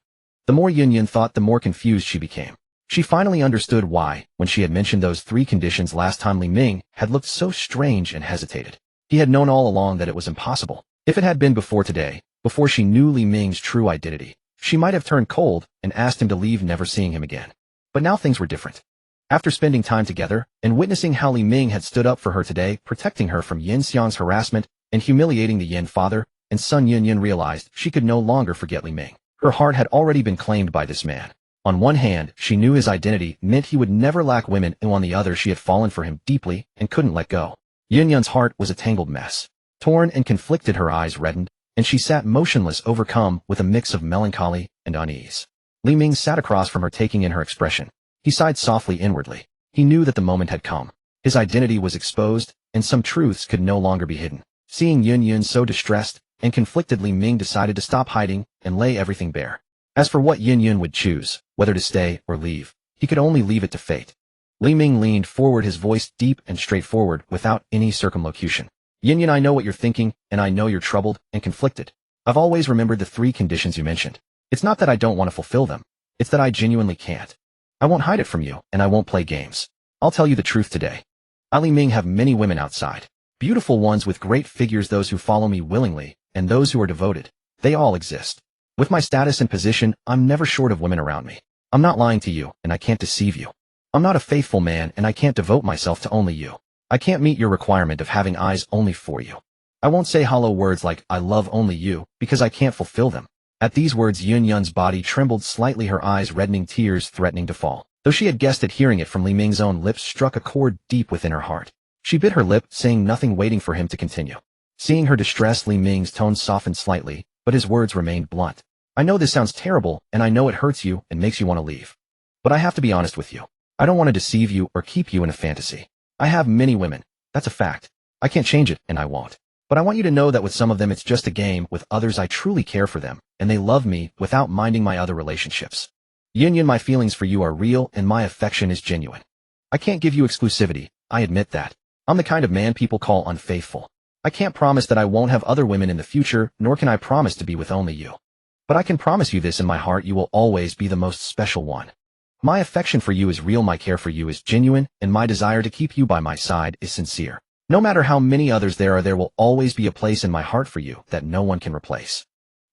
The more Yun Yun thought, the more confused she became. She finally understood why, when she had mentioned those 3 conditions last time, Li Ming had looked so strange and hesitated. He had known all along that it was impossible. If it had been before today, before she knew Li Ming's true identity, she might have turned cold and asked him to leave, never seeing him again. But now things were different. After spending time together and witnessing how Li Ming had stood up for her today, protecting her from Yin Xiang's harassment and humiliating the Yin father and son, Yun realized she could no longer forget Li Ming. Her heart had already been claimed by this man. On one hand, she knew his identity meant he would never lack women, and on the other she had fallen for him deeply and couldn't let go. Yun's heart was a tangled mess. Torn and conflicted, her eyes reddened, and she sat motionless, overcome with a mix of melancholy and unease. Li Ming sat across from her, taking in her expression. He sighed softly inwardly. He knew that the moment had come. His identity was exposed, and some truths could no longer be hidden. Seeing Yun so distressed and conflicted, Li Ming decided to stop hiding and lay everything bare. As for what Yun would choose, whether to stay or leave, he could only leave it to fate. Li Ming leaned forward, his voice deep and straightforward, without any circumlocution. Yun, I know what you're thinking, and I know you're troubled and conflicted. I've always remembered the 3 conditions you mentioned. It's not that I don't want to fulfill them. It's that I genuinely can't. I won't hide it from you, and I won't play games. I'll tell you the truth today. I, Li Ming, have many women outside. Beautiful ones with great figures, those who follow me willingly, and those who are devoted. They all exist. With my status and position, I'm never short of women around me. I'm not lying to you, and I can't deceive you. I'm not a faithful man, and I can't devote myself to only you. I can't meet your requirement of having eyes only for you. I won't say hollow words like, I love only you, because I can't fulfill them. At these words, Yun's body trembled slightly, her eyes reddening, tears threatening to fall. Though she had guessed it, hearing it from Li Ming's own lips struck a chord deep within her heart. She bit her lip, saying nothing, waiting for him to continue. Seeing her distress, Li Ming's tone softened slightly, but his words remained blunt. I know this sounds terrible, and I know it hurts you and makes you want to leave. But I have to be honest with you. I don't want to deceive you or keep you in a fantasy. I have many women. That's a fact. I can't change it, and I won't. But I want you to know that with some of them it's just a game, with others I truly care for them, and they love me without minding my other relationships. Yun, my feelings for you are real, and my affection is genuine. I can't give you exclusivity, I admit that. I'm the kind of man people call unfaithful. I can't promise that I won't have other women in the future, nor can I promise to be with only you. But I can promise you this, in my heart you will always be the most special one. My affection for you is real, my care for you is genuine, and my desire to keep you by my side is sincere. No matter how many others there are, there will always be a place in my heart for you that no one can replace.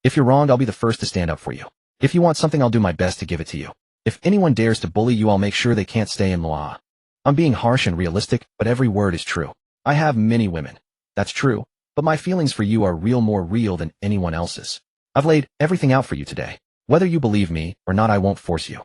If you're wronged, I'll be the first to stand up for you. If you want something, I'll do my best to give it to you. If anyone dares to bully you, I'll make sure they can't stay in Loa. I'm being harsh and realistic, but every word is true. I have many women. That's true, but my feelings for you are real, more real than anyone else's. I've laid everything out for you today. Whether you believe me or not, I won't force you.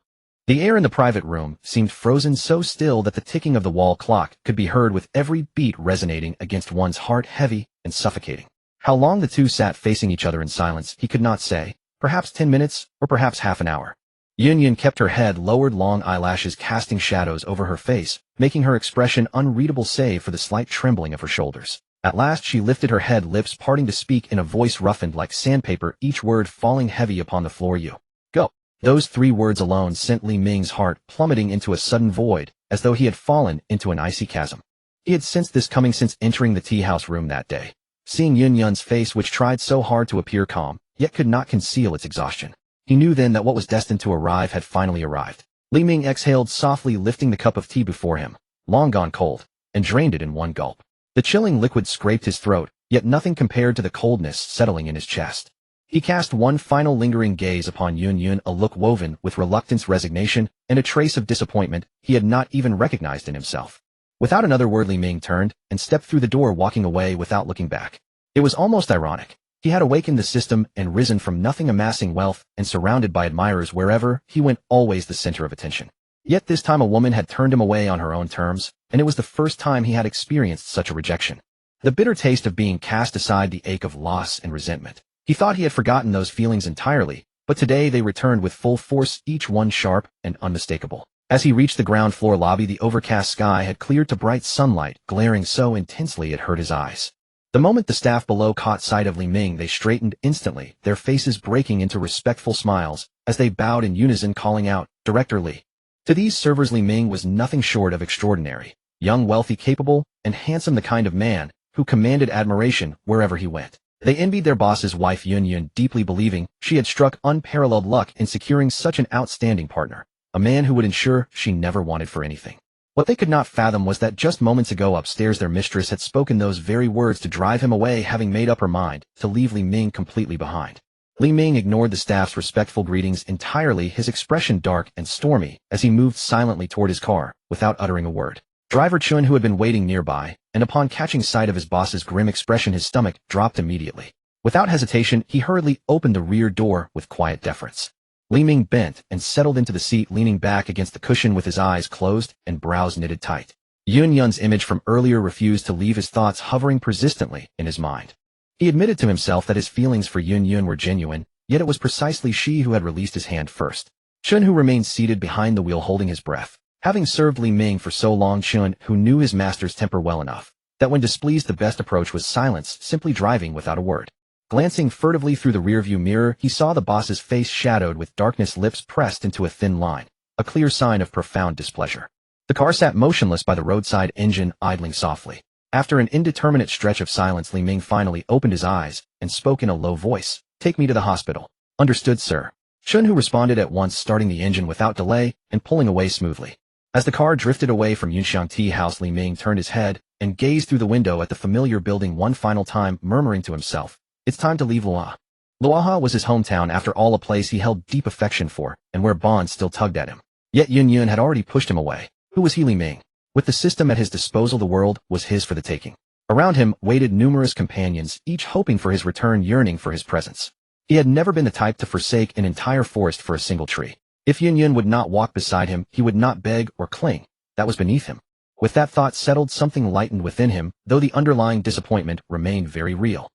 The air in the private room seemed frozen, so still that the ticking of the wall clock could be heard, with every beat resonating against one's heart, heavy and suffocating. How long the two sat facing each other in silence, he could not say. Perhaps 10 minutes, or perhaps half an hour. Yun kept her head lowered, long eyelashes casting shadows over her face, making her expression unreadable save for the slight trembling of her shoulders. At last she lifted her head, lips parting to speak in a voice roughened like sandpaper, each word falling heavy upon the floor. You go. Those 3 words alone sent Li Ming's heart plummeting into a sudden void, as though he had fallen into an icy chasm. He had sensed this coming since entering the tea house room that day. Seeing Yun's face, which tried so hard to appear calm, yet could not conceal its exhaustion, he knew then that what was destined to arrive had finally arrived. Li Ming exhaled softly, lifting the cup of tea before him, long gone cold, and drained it in one gulp. The chilling liquid scraped his throat, yet nothing compared to the coldness settling in his chest. He cast one final lingering gaze upon Yun, a look woven with reluctance, resignation, and a trace of disappointment he had not even recognized in himself. Without another word, Li Ming turned and stepped through the door, walking away without looking back. It was almost ironic. He had awakened the system and risen from nothing, amassing wealth and surrounded by admirers wherever he went, always the center of attention. Yet this time a woman had turned him away on her own terms, and it was the first time he had experienced such a rejection. The bitter taste of being cast aside, the ache of loss and resentment. He thought he had forgotten those feelings entirely, but today they returned with full force, each one sharp and unmistakable. As he reached the ground floor lobby, the overcast sky had cleared to bright sunlight, glaring so intensely it hurt his eyes. The moment the staff below caught sight of Li Ming, they straightened instantly, their faces breaking into respectful smiles, as they bowed in unison, calling out, "Director Li." To these servers, Li Ming was nothing short of extraordinary. Young, wealthy, capable, and handsome, the kind of man who commanded admiration wherever he went. They envied their boss's wife Yun, deeply believing she had struck unparalleled luck in securing such an outstanding partner, a man who would ensure she never wanted for anything. What they could not fathom was that just moments ago upstairs their mistress had spoken those very words to drive him away, having made up her mind to leave Li Ming completely behind. Li Ming ignored the staff's respectful greetings entirely, his expression dark and stormy as he moved silently toward his car, without uttering a word. Driver Chun, who had been waiting nearby, and upon catching sight of his boss's grim expression, his stomach dropped immediately. Without hesitation, he hurriedly opened the rear door with quiet deference. Li Ming bent and settled into the seat, leaning back against the cushion with his eyes closed and brows knitted tight. Yun Yun's image from earlier refused to leave his thoughts hovering persistently in his mind. He admitted to himself that his feelings for Yun Yun were genuine, yet it was precisely she who had released his hand first. Chun, who remained seated behind the wheel holding his breath. Having served Li Ming for so long, Chun, who knew his master's temper well enough, that when displeased the best approach was silence, simply driving without a word. Glancing furtively through the rearview mirror, he saw the boss's face shadowed with darkness, lips pressed into a thin line, a clear sign of profound displeasure. The car sat motionless by the roadside, engine idling softly. After an indeterminate stretch of silence, Li Ming finally opened his eyes and spoke in a low voice. "Take me to the hospital." "Understood, sir." Chun, who responded at once, starting the engine without delay and pulling away smoothly. As the car drifted away from Yunxiang Tea House, Li Ming turned his head and gazed through the window at the familiar building one final time, murmuring to himself, "It's time to leave Luoha." Luoha was his hometown, after all, a place he held deep affection for, and where bonds still tugged at him. Yet Yun Yun had already pushed him away. Who was he, Li Ming? With the system at his disposal, the world was his for the taking. Around him waited numerous companions, each hoping for his return, yearning for his presence. He had never been the type to forsake an entire forest for a single tree. If Yun Yun would not walk beside him, he would not beg or cling. That was beneath him. With that thought settled, something lightened within him, though the underlying disappointment remained very real.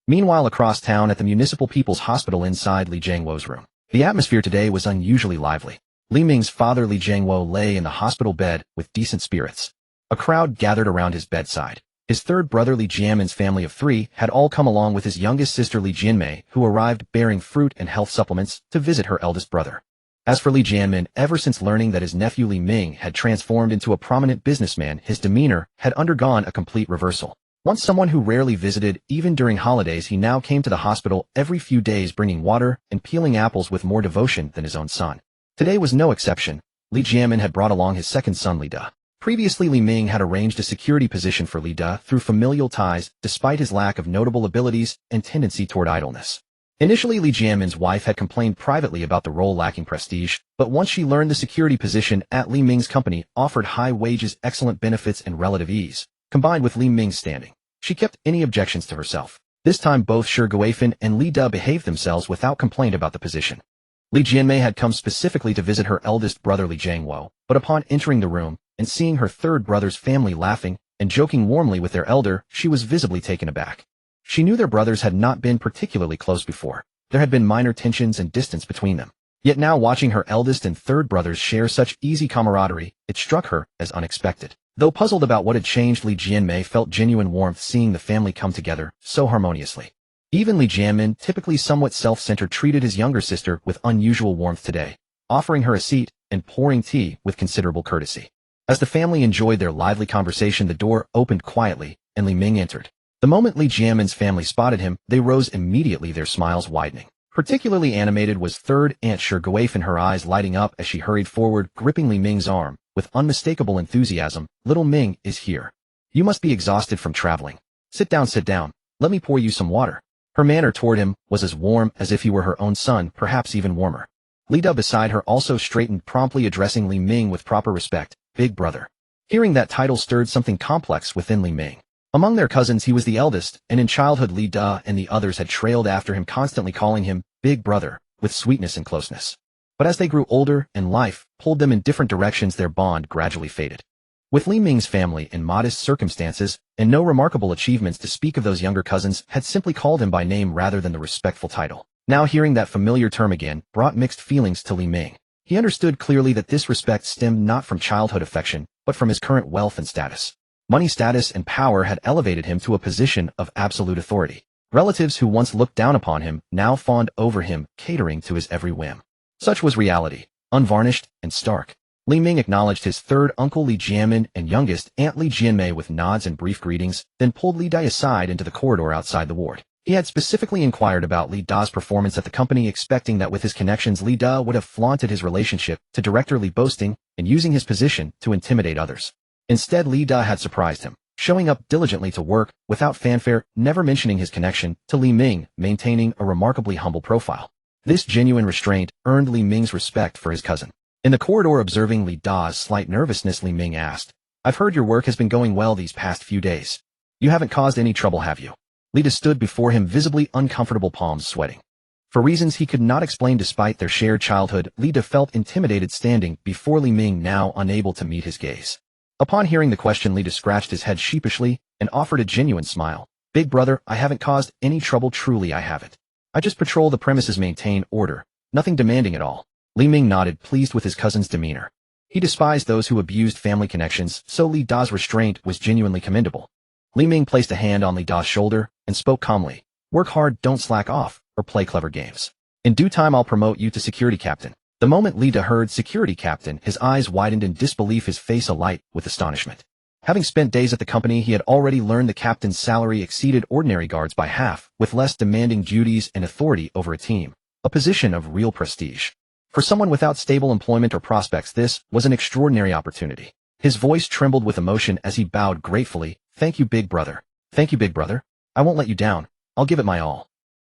Meanwhile, across town at the Municipal People's Hospital inside Li Jiangwo's room, the atmosphere today was unusually lively. Li Ming's father, Li Jiangwo, lay in the hospital bed with decent spirits. A crowd gathered around his bedside. His third brother, Li Jianmin's family of 3, had all come along with his youngest sister, Li Jianmei, who arrived bearing fruit and health supplements to visit her eldest brother. As for Li Jianmin, ever since learning that his nephew Li Ming had transformed into a prominent businessman, his demeanor had undergone a complete reversal. Once someone who rarely visited, even during holidays, he now came to the hospital every few days, bringing water and peeling apples with more devotion than his own son. Today was no exception. Li Jianmin had brought along his second son, Li De. Previously, Li Ming had arranged a security position for Li De through familial ties, despite his lack of notable abilities and tendency toward idleness. Initially, Li Jianmin's wife had complained privately about the role lacking prestige, but once she learned the security position at Li Ming's company offered high wages, excellent benefits, and relative ease, combined with Li Ming's standing, she kept any objections to herself. This time, both Shi Guifan and Li De behaved themselves without complaint about the position. Li Jianmei had come specifically to visit her eldest brother Li Jiangwo, but upon entering the room and seeing her third brother's family laughing and joking warmly with their elder, she was visibly taken aback. She knew their brothers had not been particularly close before. There had been minor tensions and distance between them. Yet now, watching her eldest and third brothers share such easy camaraderie, it struck her as unexpected. Though puzzled about what had changed, Li Jianmei felt genuine warmth seeing the family come together so harmoniously. Even Li Jianmin, typically somewhat self-centered, treated his younger sister with unusual warmth today, offering her a seat and pouring tea with considerable courtesy. As the family enjoyed their lively conversation, the door opened quietly, and Li Ming entered. The moment Li Jianmin's family spotted him, they rose immediately, their smiles widening. Particularly animated was third Aunt Shi Guifan, her eyes lighting up as she hurried forward, gripping Li Ming's arm with unmistakable enthusiasm. "Little Ming is here. You must be exhausted from traveling. Sit down, sit down. Let me pour you some water." Her manner toward him was as warm as if he were her own son, perhaps even warmer. Li De beside her also straightened, promptly addressing Li Ming with proper respect, "Big brother." Hearing that title stirred something complex within Li Ming. Among their cousins, he was the eldest, and in childhood Li De and the others had trailed after him, constantly calling him Big Brother, with sweetness and closeness. But as they grew older and life pulled them in different directions, their bond gradually faded. With Li Ming's family in modest circumstances and no remarkable achievements to speak of, those younger cousins had simply called him by name rather than the respectful title. Now hearing that familiar term again brought mixed feelings to Li Ming. He understood clearly that this respect stemmed not from childhood affection, but from his current wealth and status. Money, status, and power had elevated him to a position of absolute authority. Relatives who once looked down upon him now fawned over him, catering to his every whim. Such was reality, unvarnished and stark. Li Ming acknowledged his third uncle Li Jianmin and youngest Aunt Li Jianmei with nods and brief greetings, then pulled Li De aside into the corridor outside the ward. He had specifically inquired about Li Da's performance at the company, expecting that with his connections Li De would have flaunted his relationship to Director Li, boasting and using his position to intimidate others. Instead, Li De had surprised him. showing up diligently to work, without fanfare, never mentioning his connection to Li Ming, maintaining a remarkably humble profile. This genuine restraint earned Li Ming's respect for his cousin. In the corridor observing Li Da's slight nervousness, Li Ming asked, "I've heard your work has been going well these past few days. You haven't caused any trouble, have you?" Li Da stood before him, visibly uncomfortable, palms sweating. For reasons he could not explain despite their shared childhood, Li Da felt intimidated standing before Li Ming, now unable to meet his gaze. Upon hearing the question, Li Da scratched his head sheepishly and offered a genuine smile. "Big brother, I haven't caused any trouble, truly I haven't. I just patrol the premises, maintain order, nothing demanding at all." Li Ming nodded, pleased with his cousin's demeanor. He despised those who abused family connections, so Li Da's restraint was genuinely commendable. Li Ming placed a hand on Li Da's shoulder and spoke calmly. "Work hard, don't slack off, or play clever games. In due time I'll promote you to security captain." The moment Li Da heard security captain, his eyes widened in disbelief, his face alight with astonishment. Having spent days at the company, he had already learned the captain's salary exceeded ordinary guards by half, with less demanding duties and authority over a team, a position of real prestige. For someone without stable employment or prospects, this was an extraordinary opportunity. His voice trembled with emotion as he bowed gratefully. "Thank you, big brother. Thank you, big brother. I won't let you down. I'll give it my all."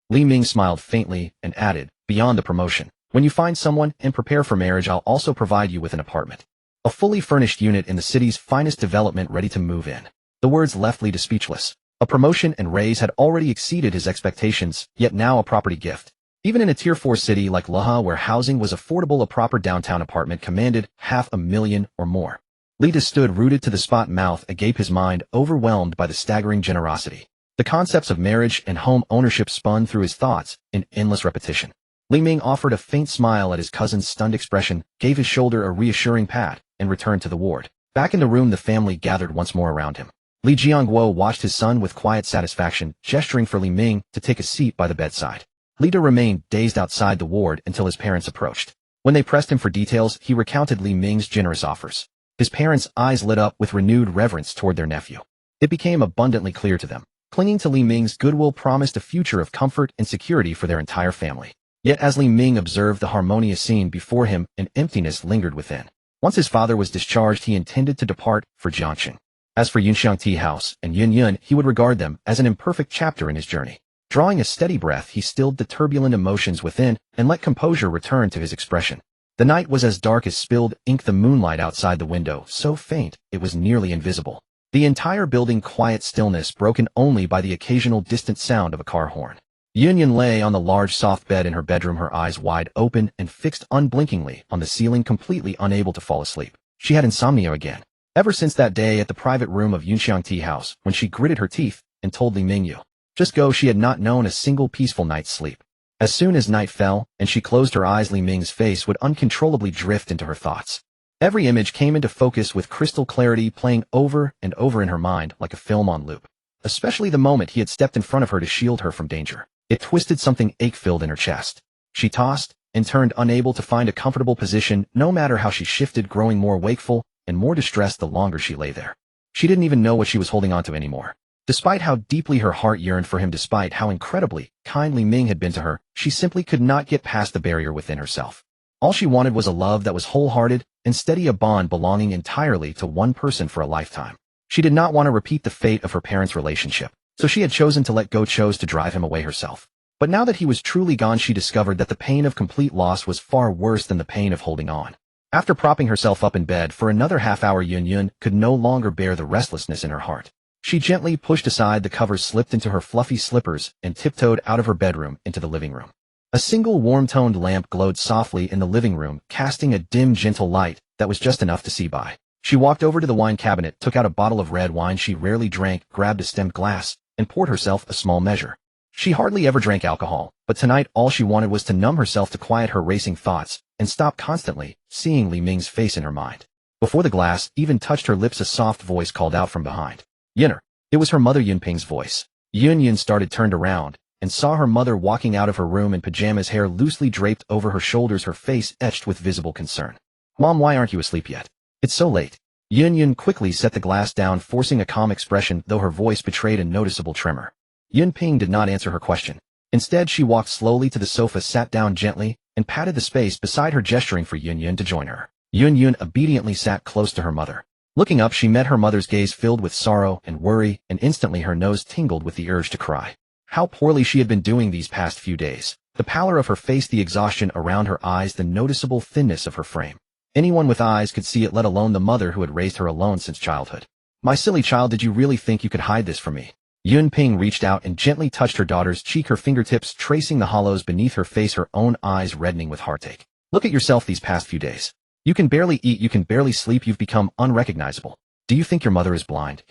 Li Ming smiled faintly and added, "Beyond the promotion, when you find someone and prepare for marriage, I'll also provide you with an apartment. A fully furnished unit in the city's finest development, ready to move in." The words left Li Da speechless. A promotion and raise had already exceeded his expectations, yet now a property gift. Even in a Tier 4 city like Leha, where housing was affordable, a proper downtown apartment commanded $500,000 or more. Li Da stood rooted to the spot, mouth agape, his mind overwhelmed by the staggering generosity. The concepts of marriage and home ownership spun through his thoughts in endless repetition. Li Ming offered a faint smile at his cousin's stunned expression, gave his shoulder a reassuring pat, and returned to the ward. Back in the room, the family gathered once more around him. Li Jiangguo watched his son with quiet satisfaction, gesturing for Li Ming to take a seat by the bedside. Li Da remained dazed outside the ward until his parents approached. When they pressed him for details, he recounted Li Ming's generous offers. His parents' eyes lit up with renewed reverence toward their nephew. It became abundantly clear to them. Clinging to Li Ming's goodwill promised a future of comfort and security for their entire family. Yet as Li Ming observed the harmonious scene before him, an emptiness lingered within. Once his father was discharged, he intended to depart for Jiangxing. As for Yunxiang Tea House and Yun Yun, he would regard them as an imperfect chapter in his journey. Drawing a steady breath, he stilled the turbulent emotions within and let composure return to his expression. The night was as dark as spilled ink, the moonlight outside the window so faint it was nearly invisible. The entire building, quiet stillness broken only by the occasional distant sound of a car horn. Yun Yun lay on the large soft bed in her bedroom, her eyes wide open and fixed unblinkingly on the ceiling, completely unable to fall asleep. She had insomnia again. Ever since that day at the private room of Yunxiang Tea House, when she gritted her teeth and told Li Mingyu, "Just go," she had not known a single peaceful night's sleep. As soon as night fell and she closed her eyes, Li Ming's face would uncontrollably drift into her thoughts. Every image came into focus with crystal clarity, playing over and over in her mind like a film on loop. Especially the moment he had stepped in front of her to shield her from danger. It twisted something ache-filled in her chest. She tossed and turned, unable to find a comfortable position, no matter how she shifted, growing more wakeful and more distressed the longer she lay there. She didn't even know what she was holding onto anymore. Despite how deeply her heart yearned for him, despite how incredibly kind Li Ming had been to her, she simply could not get past the barrier within herself. All she wanted was a love that was wholehearted and steady, a bond belonging entirely to one person for a lifetime. She did not want to repeat the fate of her parents' relationship, so she had chosen to let go, chose to drive him away herself. But now that he was truly gone, she discovered that the pain of complete loss was far worse than the pain of holding on. After propping herself up in bed for another half hour, Yun Yun could no longer bear the restlessness in her heart. She gently pushed aside the covers, slipped into her fluffy slippers, and tiptoed out of her bedroom into the living room. A single warm-toned lamp glowed softly in the living room, casting a dim, gentle light that was just enough to see by. She walked over to the wine cabinet, took out a bottle of red wine she rarely drank, grabbed a stemmed glass, and poured herself a small measure. She hardly ever drank alcohol, but tonight all she wanted was to numb herself, to quiet her racing thoughts, and stop constantly seeing Li Ming's face in her mind. Before the glass even touched her lips, a soft voice called out from behind. "Yinner." It was her mother Yunping's voice. Yun Yun turned around, and saw her mother walking out of her room in pajamas, hair loosely draped over her shoulders, her face etched with visible concern. "Mom, why aren't you asleep yet? It's so late." Yun Yun quickly set the glass down, forcing a calm expression, though her voice betrayed a noticeable tremor. Yunping did not answer her question. Instead, she walked slowly to the sofa, sat down gently, and patted the space beside her, gesturing for Yun Yun to join her. Yun Yun obediently sat close to her mother. Looking up, she met her mother's gaze filled with sorrow and worry, and instantly her nose tingled with the urge to cry. How poorly she had been doing these past few days. The pallor of her face, the exhaustion around her eyes, the noticeable thinness of her frame. Anyone with eyes could see it, let alone the mother who had raised her alone since childhood. My silly child, did you really think you could hide this from me? Yun Ping reached out and gently touched her daughter's cheek, her fingertips tracing the hollows beneath her face, her own eyes reddening with heartache. Look at yourself these past few days. You can barely eat, you can barely sleep, you've become unrecognizable. Do you think your mother is blind?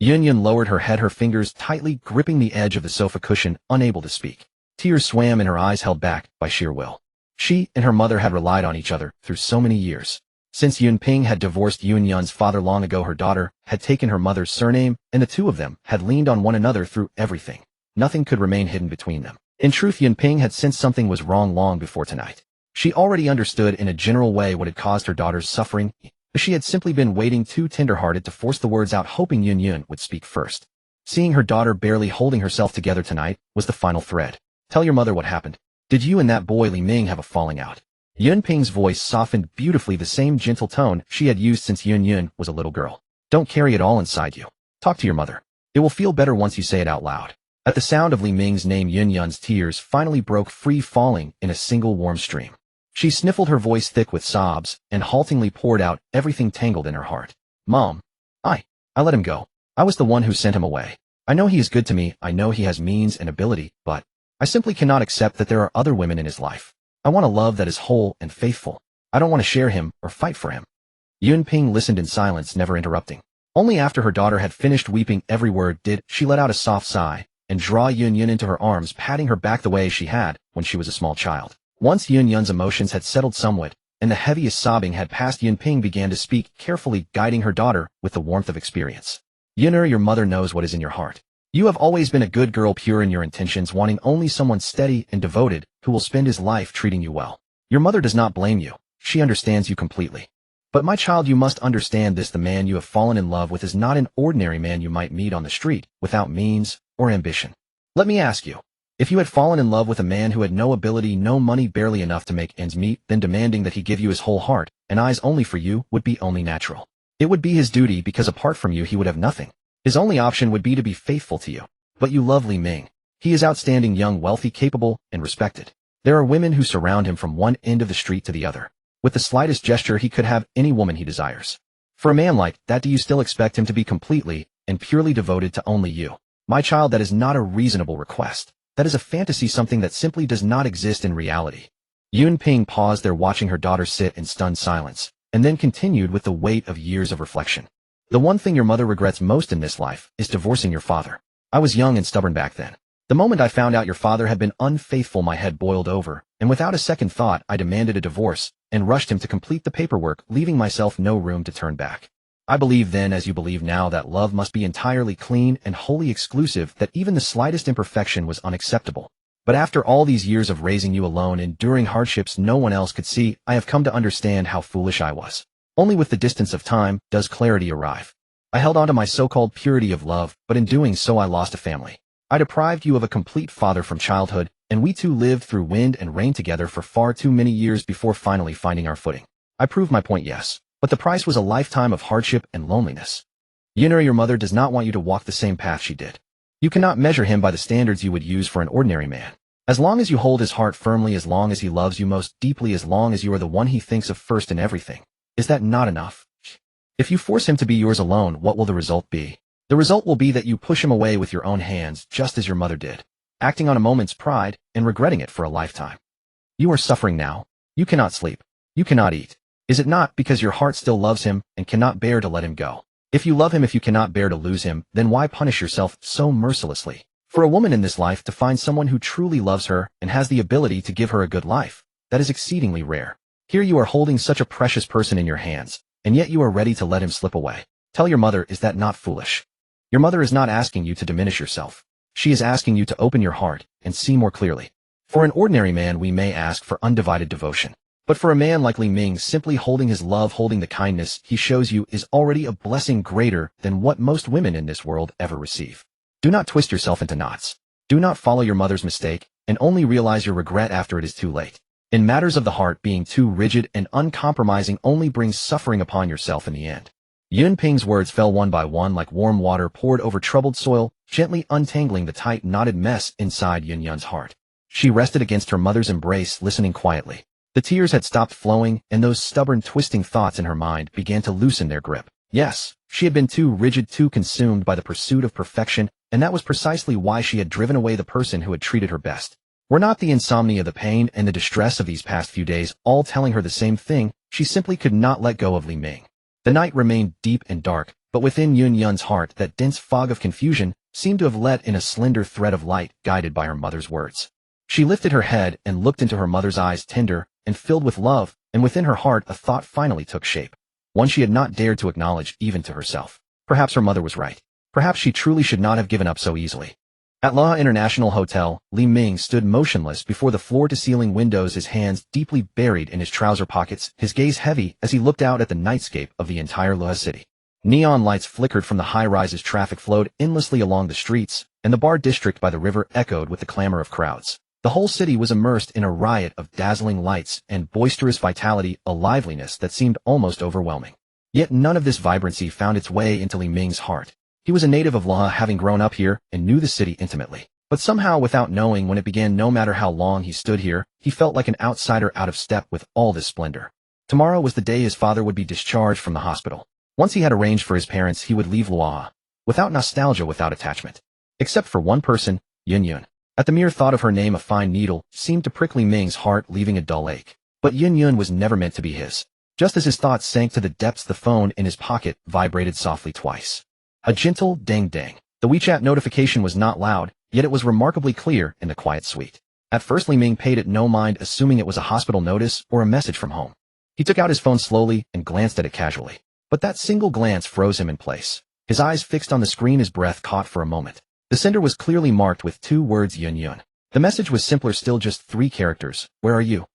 Yun lowered her head, her fingers tightly gripping the edge of the sofa cushion, unable to speak. Tears swam in her eyes, held back by sheer will. She and her mother had relied on each other through so many years. Since Yun Ping had divorced Yun's father long ago, her daughter had taken her mother's surname, and the two of them had leaned on one another through everything. Nothing could remain hidden between them. In truth, Yun Ping had sensed something was wrong long before tonight. She already understood in a general way what had caused her daughter's suffering, but she had simply been waiting too tender-hearted to force the words out, hoping Yun would speak first. Seeing her daughter barely holding herself together tonight was the final thread. Tell your mother what happened. Did you and that boy Li Ming have a falling out? Yun Ping's voice softened beautifully, the same gentle tone she had used since Yun was a little girl. Don't carry it all inside you. Talk to your mother. It will feel better once you say it out loud. At the sound of Li Ming's name, Yun's tears finally broke free, falling in a single warm stream. She sniffled, her voice thick with sobs, and haltingly poured out everything tangled in her heart. Mom, I let him go. I was the one who sent him away. I know he is good to me, I know he has means and ability, but I simply cannot accept that there are other women in his life. I want a love that is whole and faithful. I don't want to share him or fight for him. Yun Ping listened in silence, never interrupting. Only after her daughter had finished weeping every word did she let out a soft sigh and draw Yun into her arms, patting her back the way she had when she was a small child. Once Yun's emotions had settled somewhat, and the heaviest sobbing had passed, Yun Ping began to speak, carefully guiding her daughter with the warmth of experience. Yun'er, your mother knows what is in your heart. You have always been a good girl, pure in your intentions, wanting only someone steady and devoted who will spend his life treating you well. Your mother does not blame you. She understands you completely. But my child, you must understand this: the man you have fallen in love with is not an ordinary man you might meet on the street, without means or ambition. Let me ask you, if you had fallen in love with a man who had no ability, no money, barely enough to make ends meet, then demanding that he give you his whole heart and eyes only for you would be only natural. It would be his duty, because apart from you he would have nothing. His only option would be to be faithful to you. But you love Li Ming. He is outstanding, young, wealthy, capable, and respected. There are women who surround him from one end of the street to the other. With the slightest gesture he could have any woman he desires. For a man like that, do you still expect him to be completely and purely devoted to only you? My child, that is not a reasonable request. That is a fantasy, something that simply does not exist in reality. Yun Ping paused there, watching her daughter sit in stunned silence, and then continued with the weight of years of reflection. The one thing your mother regrets most in this life is divorcing your father. I was young and stubborn back then. The moment I found out your father had been unfaithful, my head boiled over, and without a second thought I demanded a divorce and rushed him to complete the paperwork, leaving myself no room to turn back. I believed then, as you believe now, that love must be entirely clean and wholly exclusive, that even the slightest imperfection was unacceptable. But after all these years of raising you alone, enduring hardships no one else could see, I have come to understand how foolish I was. Only with the distance of time does clarity arrive. I held on to my so-called purity of love, but in doing so I lost a family. I deprived you of a complete father from childhood, and we two lived through wind and rain together for far too many years before finally finding our footing. I proved my point, yes, but the price was a lifetime of hardship and loneliness. Yun'er, your mother does not want you to walk the same path she did. You cannot measure him by the standards you would use for an ordinary man. As long as you hold his heart firmly, as long as he loves you most deeply, as long as you are the one he thinks of first in everything, is that not enough? If you force him to be yours alone, what will the result be? The result will be that you push him away with your own hands, just as your mother did, acting on a moment's pride and regretting it for a lifetime. You are suffering now. You cannot sleep. You cannot eat. Is it not because your heart still loves him and cannot bear to let him go? If you love him, if you cannot bear to lose him, then why punish yourself so mercilessly? For a woman in this life to find someone who truly loves her and has the ability to give her a good life, that is exceedingly rare. Here you are holding such a precious person in your hands, and yet you are ready to let him slip away. Tell your mother, is that not foolish? Your mother is not asking you to diminish yourself. She is asking you to open your heart and see more clearly. For an ordinary man, we may ask for undivided devotion. But for a man like Li Ming, simply holding his love, holding the kindness he shows you, is already a blessing greater than what most women in this world ever receive. Do not twist yourself into knots. Do not follow your mother's mistake, and only realize your regret after it is too late. In matters of the heart, being too rigid and uncompromising only brings suffering upon yourself in the end. Yun Ping's words fell one by one like warm water poured over troubled soil, gently untangling the tight, knotted mess inside Yun Yun's heart. She rested against her mother's embrace, listening quietly. The tears had stopped flowing, and those stubborn, twisting thoughts in her mind began to loosen their grip. Yes, she had been too rigid, too consumed by the pursuit of perfection, and that was precisely why she had driven away the person who had treated her best. Were not the insomnia, the pain, and the distress of these past few days all telling her the same thing? She simply could not let go of Li Ming. The night remained deep and dark, but within Yun Yun's heart that dense fog of confusion seemed to have let in a slender thread of light guided by her mother's words. She lifted her head and looked into her mother's eyes, tender and filled with love, and within her heart a thought finally took shape. One she had not dared to acknowledge even to herself. Perhaps her mother was right. Perhaps she truly should not have given up so easily. At La International Hotel, Li Ming stood motionless before the floor-to-ceiling windows, his hands deeply buried in his trouser pockets, his gaze heavy as he looked out at the nightscape of the entire Le city. Neon lights flickered from the high-rises, traffic flowed endlessly along the streets, and the bar district by the river echoed with the clamor of crowds. The whole city was immersed in a riot of dazzling lights and boisterous vitality, a liveliness that seemed almost overwhelming. Yet none of this vibrancy found its way into Li Ming's heart. He was a native of La, having grown up here, and knew the city intimately. But somehow, without knowing when it began, no matter how long he stood here, he felt like an outsider out of step with all this splendor. Tomorrow was the day his father would be discharged from the hospital. Once he had arranged for his parents, he would leave Lua. Without nostalgia, without attachment. Except for one person, Yun Yun. At the mere thought of her name, a fine needle seemed to prick Li Ming's heart, leaving a dull ache. But Yun Yun was never meant to be his. Just as his thoughts sank to the depths, the phone in his pocket vibrated softly twice. A gentle ding-ding. The WeChat notification was not loud, yet it was remarkably clear in the quiet suite. At first Li Ming paid it no mind, assuming it was a hospital notice or a message from home. He took out his phone slowly and glanced at it casually. But that single glance froze him in place. His eyes fixed on the screen, his breath caught for a moment. The sender was clearly marked with 2 words, Yun Yun. The message was simpler still, just 3 characters. Where are you?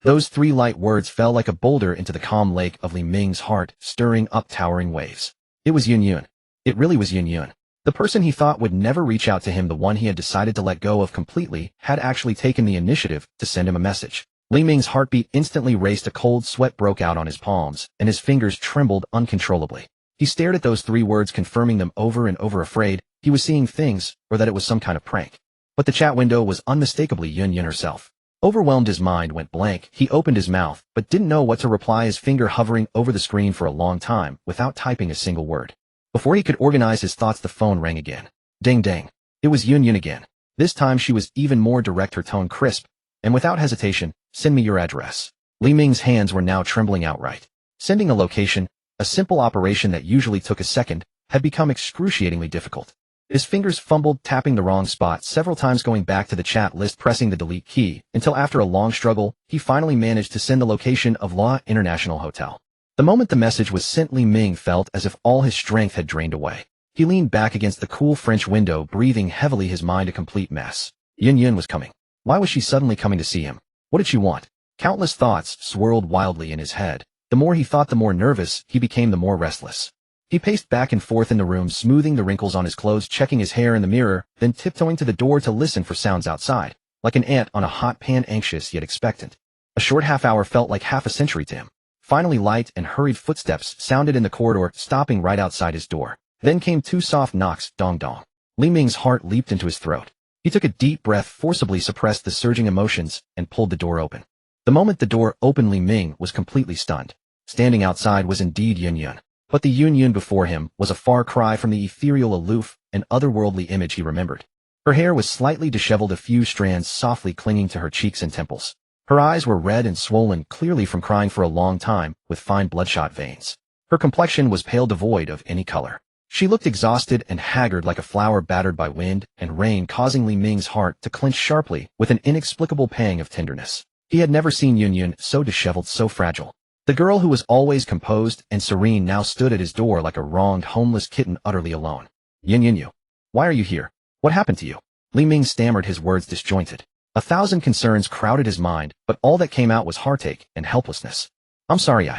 Those 3 light words fell like a boulder into the calm lake of Li Ming's heart, stirring up towering waves. It was Yun Yun. It really was Yun Yun. The person he thought would never reach out to him, the one he had decided to let go of completely, had actually taken the initiative to send him a message. Li Ming's heartbeat instantly raced, a cold sweat broke out on his palms, and his fingers trembled uncontrollably. He stared at those 3 words, confirming them over and over, afraid he was seeing things, or that it was some kind of prank. But the chat window was unmistakably Yun Yun herself. Overwhelmed, his mind went blank. He opened his mouth, but didn't know what to reply, his finger hovering over the screen for a long time, without typing a single word. Before he could organize his thoughts, the phone rang again. Ding ding. It was Yun Yun again. This time she was even more direct, her tone crisp, and without hesitation, send me your address. Li Ming's hands were now trembling outright. Sending a location, a simple operation that usually took a second, had become excruciatingly difficult. His fingers fumbled, tapping the wrong spot several times, going back to the chat list, pressing the delete key, until after a long struggle, he finally managed to send the location of La International Hotel. The moment the message was sent, Li Ming felt as if all his strength had drained away. He leaned back against the cool French window, breathing heavily, his mind a complete mess. Yun Yun was coming. Why was she suddenly coming to see him? What did she want? Countless thoughts swirled wildly in his head. The more he thought, the more nervous he became, the more restless. He paced back and forth in the room, smoothing the wrinkles on his clothes, checking his hair in the mirror, then tiptoeing to the door to listen for sounds outside, like an ant on a hot pan, anxious yet expectant. A short half-hour felt like half a century to him. Finally, light and hurried footsteps sounded in the corridor, stopping right outside his door. Then came 2 soft knocks, dong-dong. Li Ming's heart leaped into his throat. He took a deep breath, forcibly suppressed the surging emotions, and pulled the door open. The moment the door opened, Li Ming was completely stunned. Standing outside was indeed Yun Yun. But the Yun Yun before him was a far cry from the ethereal, aloof, and otherworldly image he remembered. Her hair was slightly disheveled, a few strands softly clinging to her cheeks and temples. Her eyes were red and swollen, clearly from crying for a long time, with fine bloodshot veins. Her complexion was pale, devoid of any color. She looked exhausted and haggard, like a flower battered by wind and rain, causing Li Ming's heart to clench sharply with an inexplicable pang of tenderness. He had never seen Yun Yun so disheveled, so fragile. The girl who was always composed and serene now stood at his door like a wronged, homeless kitten, utterly alone. Yun Yun, why are you here? What happened to you? Li Ming stammered, his words disjointed. 1,000 concerns crowded his mind, but all that came out was heartache and helplessness. I'm sorry,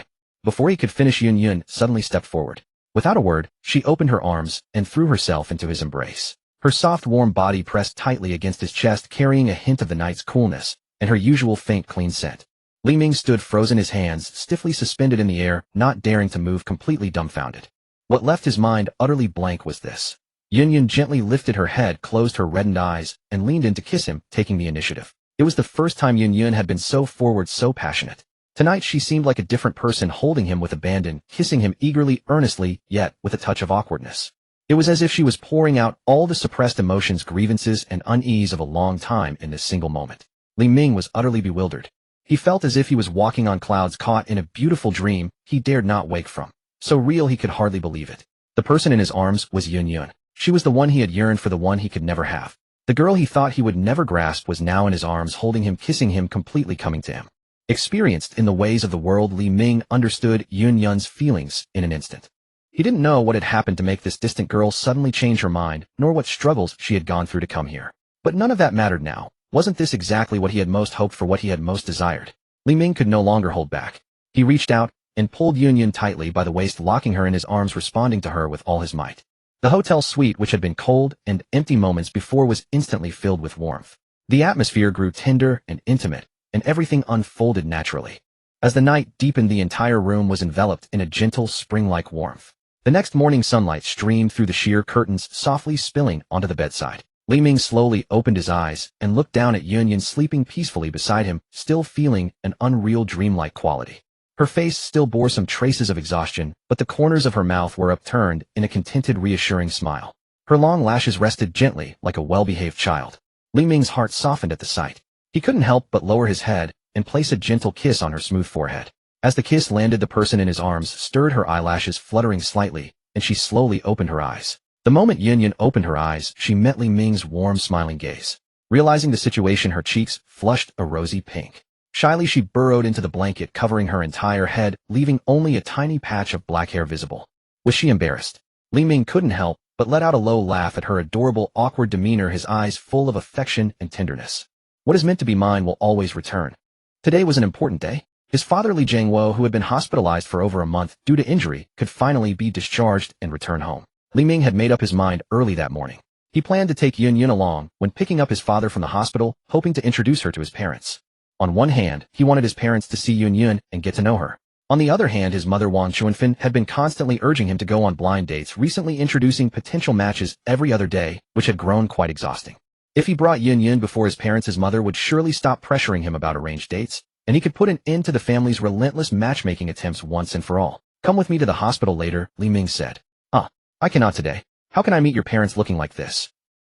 Before he could finish, Yun Yun suddenly stepped forward. Without a word, she opened her arms and threw herself into his embrace. Her soft, warm body pressed tightly against his chest, carrying a hint of the night's coolness and her usual faint, clean scent. Li Ming stood frozen, his hands stiffly suspended in the air, not daring to move, completely dumbfounded. What left his mind utterly blank was this. Yun gently lifted her head, closed her reddened eyes, and leaned in to kiss him, taking the initiative. It was the first time Yun had been so forward, so passionate. Tonight she seemed like a different person, holding him with abandon, kissing him eagerly, earnestly, yet with a touch of awkwardness. It was as if she was pouring out all the suppressed emotions, grievances, and unease of a long time in this single moment. Li Ming was utterly bewildered. He felt as if he was walking on clouds, caught in a beautiful dream he dared not wake from. So real he could hardly believe it. The person in his arms was Yun. She was the one he had yearned for, the one he could never have. The girl he thought he would never grasp was now in his arms, holding him, kissing him, completely coming to him. Experienced in the ways of the world, Li Ming understood Yun's feelings in an instant. He didn't know what had happened to make this distant girl suddenly change her mind, nor what struggles she had gone through to come here. But none of that mattered now. Wasn't this exactly what he had most hoped for, what he had most desired? Li Ming could no longer hold back. He reached out and pulled Yun tightly by the waist, locking her in his arms, responding to her with all his might. The hotel suite, which had been cold and empty moments before, was instantly filled with warmth. The atmosphere grew tender and intimate, and everything unfolded naturally. As the night deepened, the entire room was enveloped in a gentle, spring-like warmth. The next morning sunlight streamed through the sheer curtains, softly spilling onto the bedside. Li Ming slowly opened his eyes and looked down at Yun sleeping peacefully beside him, still feeling an unreal dreamlike quality. Her face still bore some traces of exhaustion, but the corners of her mouth were upturned in a contented, reassuring smile. Her long lashes rested gently like a well-behaved child. Li Ming's heart softened at the sight. He couldn't help but lower his head and place a gentle kiss on her smooth forehead. As the kiss landed, the person in his arms stirred, her eyelashes fluttering slightly, and she slowly opened her eyes. The moment Yun opened her eyes, she met Li Ming's warm, smiling gaze. Realizing the situation, her cheeks flushed a rosy pink. Shyly, she burrowed into the blanket, covering her entire head, leaving only a tiny patch of black hair visible. Was she embarrassed? Li Ming couldn't help but let out a low laugh at her adorable, awkward demeanor, his eyes full of affection and tenderness. What is meant to be mine will always return. Today was an important day. His father, Li Jiangwo, who had been hospitalized for over a month due to injury, could finally be discharged and return home. Li Ming had made up his mind early that morning. He planned to take Yun along when picking up his father from the hospital, hoping to introduce her to his parents. On one hand, he wanted his parents to see Yun and get to know her. On the other hand, his mother Wang Chuanfan had been constantly urging him to go on blind dates, recently introducing potential matches every other day, which had grown quite exhausting. If he brought Yun before his parents, his mother would surely stop pressuring him about arranged dates, and he could put an end to the family's relentless matchmaking attempts once and for all. Come with me to the hospital later, Li Ming said. I cannot today. How can I meet your parents looking like this?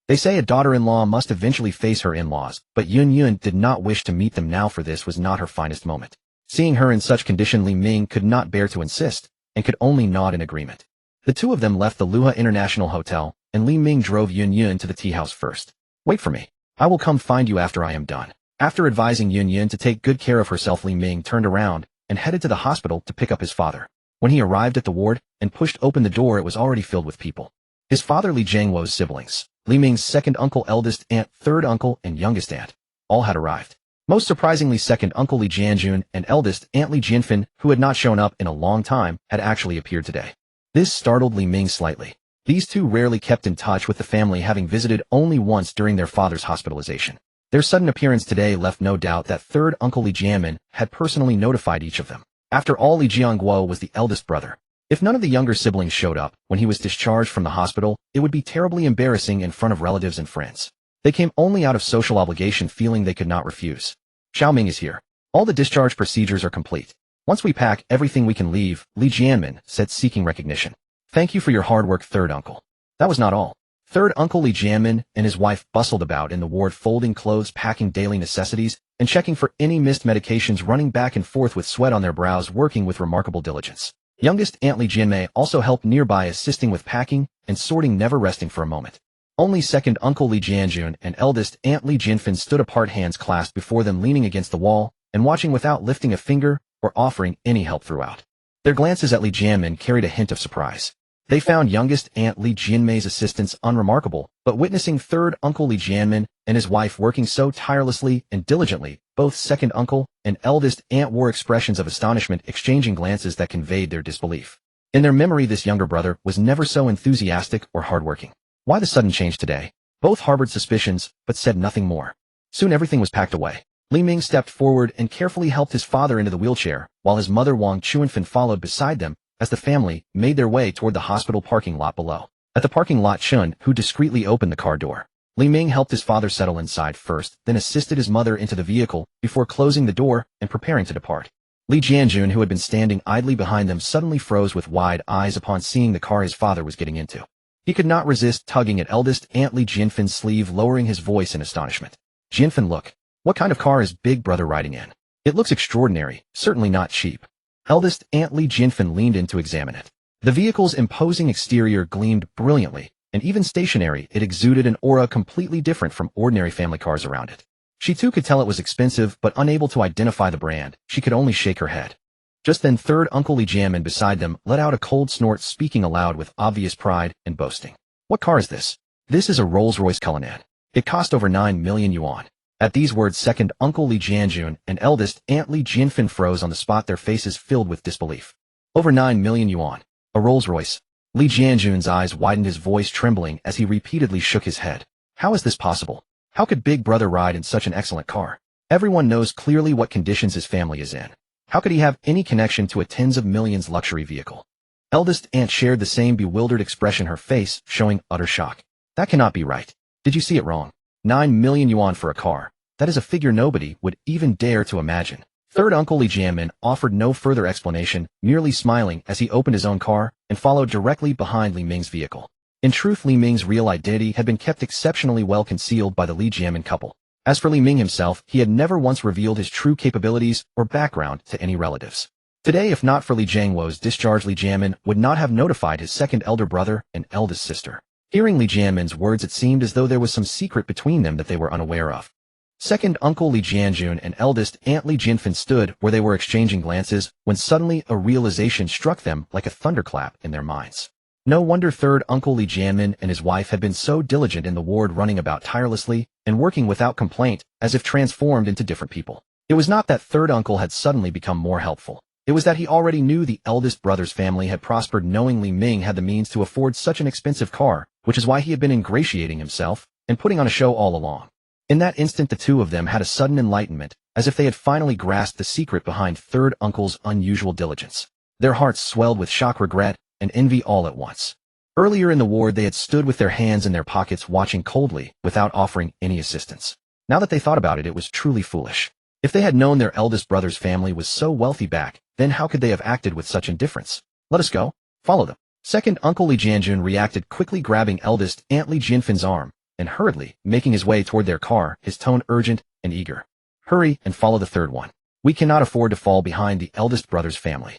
They say a daughter-in-law must eventually face her in-laws, but Yun did not wish to meet them now, for this was not her finest moment. Seeing her in such condition, Li Ming could not bear to insist, and could only nod in agreement. The two of them left the Luha International Hotel, and Li Ming drove Yun to the tea house first. Wait for me. I will come find you after I am done. After advising Yun to take good care of herself, Li Ming turned around and headed to the hospital to pick up his father. When he arrived at the ward and pushed open the door, it was already filled with people. His father, Li Jiangwo's siblings, Li Ming's second uncle, eldest aunt, third uncle, and youngest aunt, all had arrived. Most surprisingly, second uncle Li Jianjun and eldest aunt Li Jianfan, who had not shown up in a long time, had actually appeared today. This startled Li Ming slightly. These two rarely kept in touch with the family, having visited only once during their father's hospitalization. Their sudden appearance today left no doubt that third uncle Li Jianmin had personally notified each of them. After all, Li Jiangguo was the eldest brother. If none of the younger siblings showed up when he was discharged from the hospital, it would be terribly embarrassing in front of relatives and friends. They came only out of social obligation, feeling they could not refuse. Xiaoming is here. All the discharge procedures are complete. Once we pack everything, we can leave, Li Jianmin said, seeking recognition. Thank you for your hard work, third uncle. That was not all. Third uncle Li Jianmin and his wife bustled about in the ward, folding clothes, packing daily necessities, and checking for any missed medications, running back and forth with sweat on their brows, working with remarkable diligence. Youngest Aunt Li Jianmei also helped nearby, assisting with packing and sorting, never resting for a moment. Only second uncle Li Jianjun and eldest Aunt Li Jianfan stood apart, hands clasped before them, leaning against the wall and watching without lifting a finger or offering any help throughout. Their glances at Li Jianmin carried a hint of surprise. They found youngest Aunt Li Jianmei's assistance unremarkable, but witnessing third uncle Li Jianmin and his wife working so tirelessly and diligently, both second uncle and eldest aunt wore expressions of astonishment, exchanging glances that conveyed their disbelief. In their memory, this younger brother was never so enthusiastic or hardworking. Why the sudden change today? Both harbored suspicions, but said nothing more. Soon everything was packed away. Li Ming stepped forward and carefully helped his father into the wheelchair, while his mother Wang Chuanfan followed beside them, as the family made their way toward the hospital parking lot below. At the parking lot, Chun, who discreetly opened the car door. Li Ming helped his father settle inside first, then assisted his mother into the vehicle before closing the door and preparing to depart. Li Jianjun, who had been standing idly behind them, suddenly froze with wide eyes upon seeing the car his father was getting into. He could not resist tugging at eldest Aunt Li Jianfin's sleeve, lowering his voice in astonishment. Jianfin, look. What kind of car is big brother riding in? It looks extraordinary, certainly not cheap. Eldest Aunt Li Jianfin leaned in to examine it. The vehicle's imposing exterior gleamed brilliantly, and even stationary, it exuded an aura completely different from ordinary family cars around it. She too could tell it was expensive, but unable to identify the brand, she could only shake her head. Just then third Uncle Li Jianmin beside them let out a cold snort, speaking aloud with obvious pride and boasting. What car is this? This is a Rolls-Royce Cullinan. It cost over 9 million yuan. At these words, second Uncle Li Jianjun and eldest Aunt Li Jianfin froze on the spot, their faces filled with disbelief. Over 9 million yuan. A Rolls-Royce. Li Jianjun's eyes widened, his voice trembling as he repeatedly shook his head. How is this possible? How could big brother ride in such an excellent car? Everyone knows clearly what conditions his family is in. How could he have any connection to a tens of millions luxury vehicle? Eldest aunt shared the same bewildered expression, her face showing utter shock. That cannot be right. Did you see it wrong? 9 million yuan for a car. That is a figure nobody would even dare to imagine. Third Uncle Li Jianmin offered no further explanation, merely smiling as he opened his own car and followed directly behind Li Ming's vehicle. In truth, Li Ming's real identity had been kept exceptionally well concealed by the Li Jianmin couple. As for Li Ming himself, he had never once revealed his true capabilities or background to any relatives. Today, if not for Li Jiangwo's discharge, Li Jianmin would not have notified his second elder brother and eldest sister. Hearing Li Jianmin's words, it seemed as though there was some secret between them that they were unaware of. Second Uncle Li Jianjun and eldest Aunt Li Jianfin stood where they were exchanging glances when suddenly a realization struck them like a thunderclap in their minds. No wonder third Uncle Li Jianmin and his wife had been so diligent in the ward, running about tirelessly and working without complaint, as if transformed into different people. It was not that third uncle had suddenly become more helpful. It was that he already knew the eldest brother's family had prospered, knowing Li Ming had the means to afford such an expensive car, which is why he had been ingratiating himself and putting on a show all along. In that instant, the two of them had a sudden enlightenment, as if they had finally grasped the secret behind third uncle's unusual diligence. Their hearts swelled with shock, regret, and envy all at once. Earlier in the ward, they had stood with their hands in their pockets, watching coldly, without offering any assistance. Now that they thought about it, it was truly foolish. If they had known their eldest brother's family was so wealthy back, then how could they have acted with such indifference? Let us go. Follow them. Second Uncle Li Jianjun reacted quickly, grabbing eldest Aunt Li Jianfin's arm and hurriedly making his way toward their car, his tone urgent and eager. Hurry and follow the third one. We cannot afford to fall behind the eldest brother's family.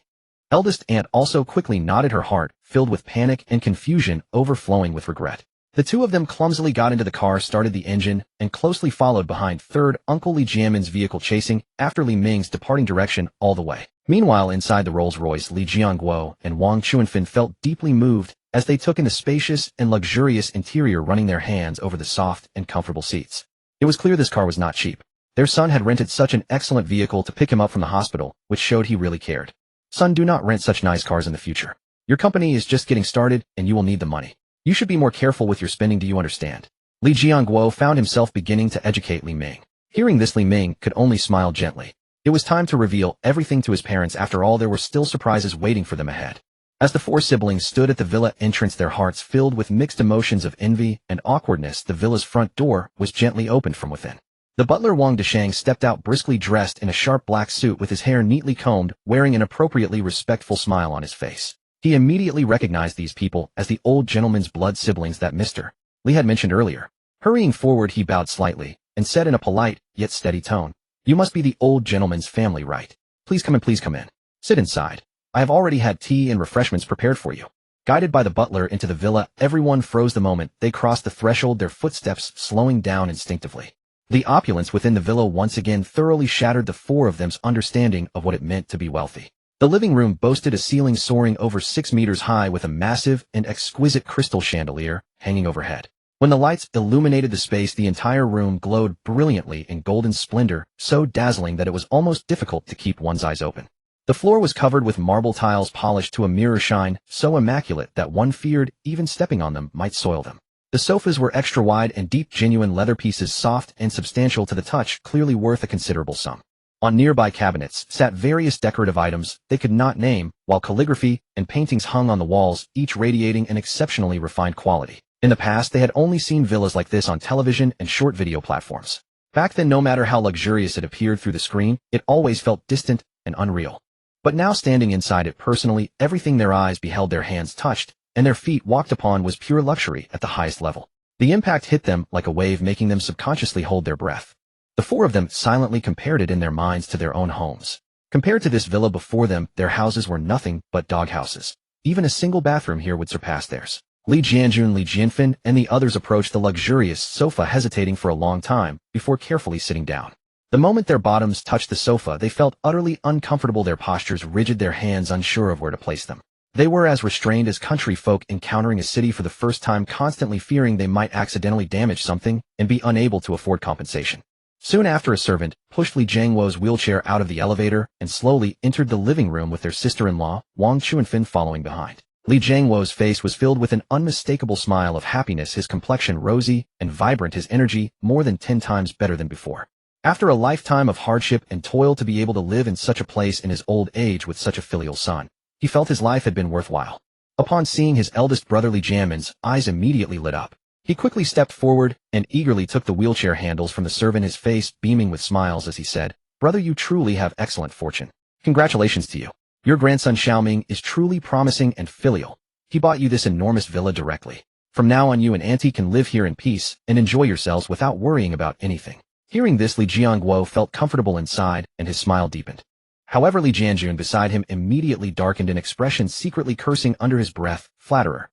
Eldest aunt also quickly nodded, her heart filled with panic and confusion, overflowing with regret. The two of them clumsily got into the car, started the engine, and closely followed behind third Uncle Li Jianmin's vehicle, chasing after Li Ming's departing direction all the way. Meanwhile, inside the Rolls-Royce, Li Jiangguo and Wang Chuanfin felt deeply moved as they took in the spacious and luxurious interior, running their hands over the soft and comfortable seats. It was clear this car was not cheap. Their son had rented such an excellent vehicle to pick him up from the hospital, which showed he really cared. Son, do not rent such nice cars in the future. Your company is just getting started, and you will need the money. You should be more careful with your spending, do you understand? Li Jiangguo found himself beginning to educate Li Ming. Hearing this, Li Ming could only smile gently. It was time to reveal everything to his parents. After all, there were still surprises waiting for them ahead. As the four siblings stood at the villa entrance, their hearts filled with mixed emotions of envy and awkwardness, the villa's front door was gently opened from within. The butler Wang Deshang stepped out, briskly dressed in a sharp black suit with his hair neatly combed, wearing an appropriately respectful smile on his face. He immediately recognized these people as the old gentleman's blood siblings that Mr. Li had mentioned earlier. Hurrying forward, he bowed slightly and said in a polite yet steady tone, "You must be the old gentleman's family, right? Please come in, please come in. Sit inside. I have already had tea and refreshments prepared for you." Guided by the butler into the villa, everyone froze the moment they crossed the threshold, their footsteps slowing down instinctively. The opulence within the villa once again thoroughly shattered the four of them's understanding of what it meant to be wealthy. The living room boasted a ceiling soaring over 6 meters high, with a massive and exquisite crystal chandelier hanging overhead. When the lights illuminated the space, the entire room glowed brilliantly in golden splendor, so dazzling that it was almost difficult to keep one's eyes open. The floor was covered with marble tiles polished to a mirror shine, so immaculate that one feared even stepping on them might soil them. The sofas were extra wide and deep, genuine leather pieces, soft and substantial to the touch, clearly worth a considerable sum. On nearby cabinets sat various decorative items they could not name, while calligraphy and paintings hung on the walls, each radiating an exceptionally refined quality. In the past, they had only seen villas like this on television and short video platforms. Back then, no matter how luxurious it appeared through the screen, it always felt distant and unreal. But now, standing inside it personally, everything their eyes beheld, their hands touched, and their feet walked upon was pure luxury at the highest level. The impact hit them like a wave, making them subconsciously hold their breath. The four of them silently compared it in their minds to their own homes. Compared to this villa before them, their houses were nothing but doghouses. Even a single bathroom here would surpass theirs. Li Jianjun, Li Jianfen, and the others approached the luxurious sofa, hesitating for a long time before carefully sitting down. The moment their bottoms touched the sofa, they felt utterly uncomfortable, their postures rigid, their hands unsure of where to place them. They were as restrained as country folk encountering a city for the first time, constantly fearing they might accidentally damage something and be unable to afford compensation. Soon after, a servant pushed Li Jiangwo's wheelchair out of the elevator and slowly entered the living room with their sister-in-law, Wang Chuanfin, following behind. Li Jiangwo's face was filled with an unmistakable smile of happiness, his complexion rosy and vibrant, his energy more than 10 times better than before. After a lifetime of hardship and toil, to be able to live in such a place in his old age with such a filial son, he felt his life had been worthwhile. Upon seeing his eldest brother, Li Jianmen's eyes immediately lit up. He quickly stepped forward and eagerly took the wheelchair handles from the servant, his face beaming with smiles as he said, "Brother, you truly have excellent fortune. Congratulations to you. Your grandson Xiaoming is truly promising and filial. He bought you this enormous villa directly. From now on, you and Auntie can live here in peace and enjoy yourselves without worrying about anything." Hearing this, Li Jiangwo felt comfortable inside, and his smile deepened. However, Li Jianjun beside him immediately darkened, an expression secretly cursing under his breath. Flatterer.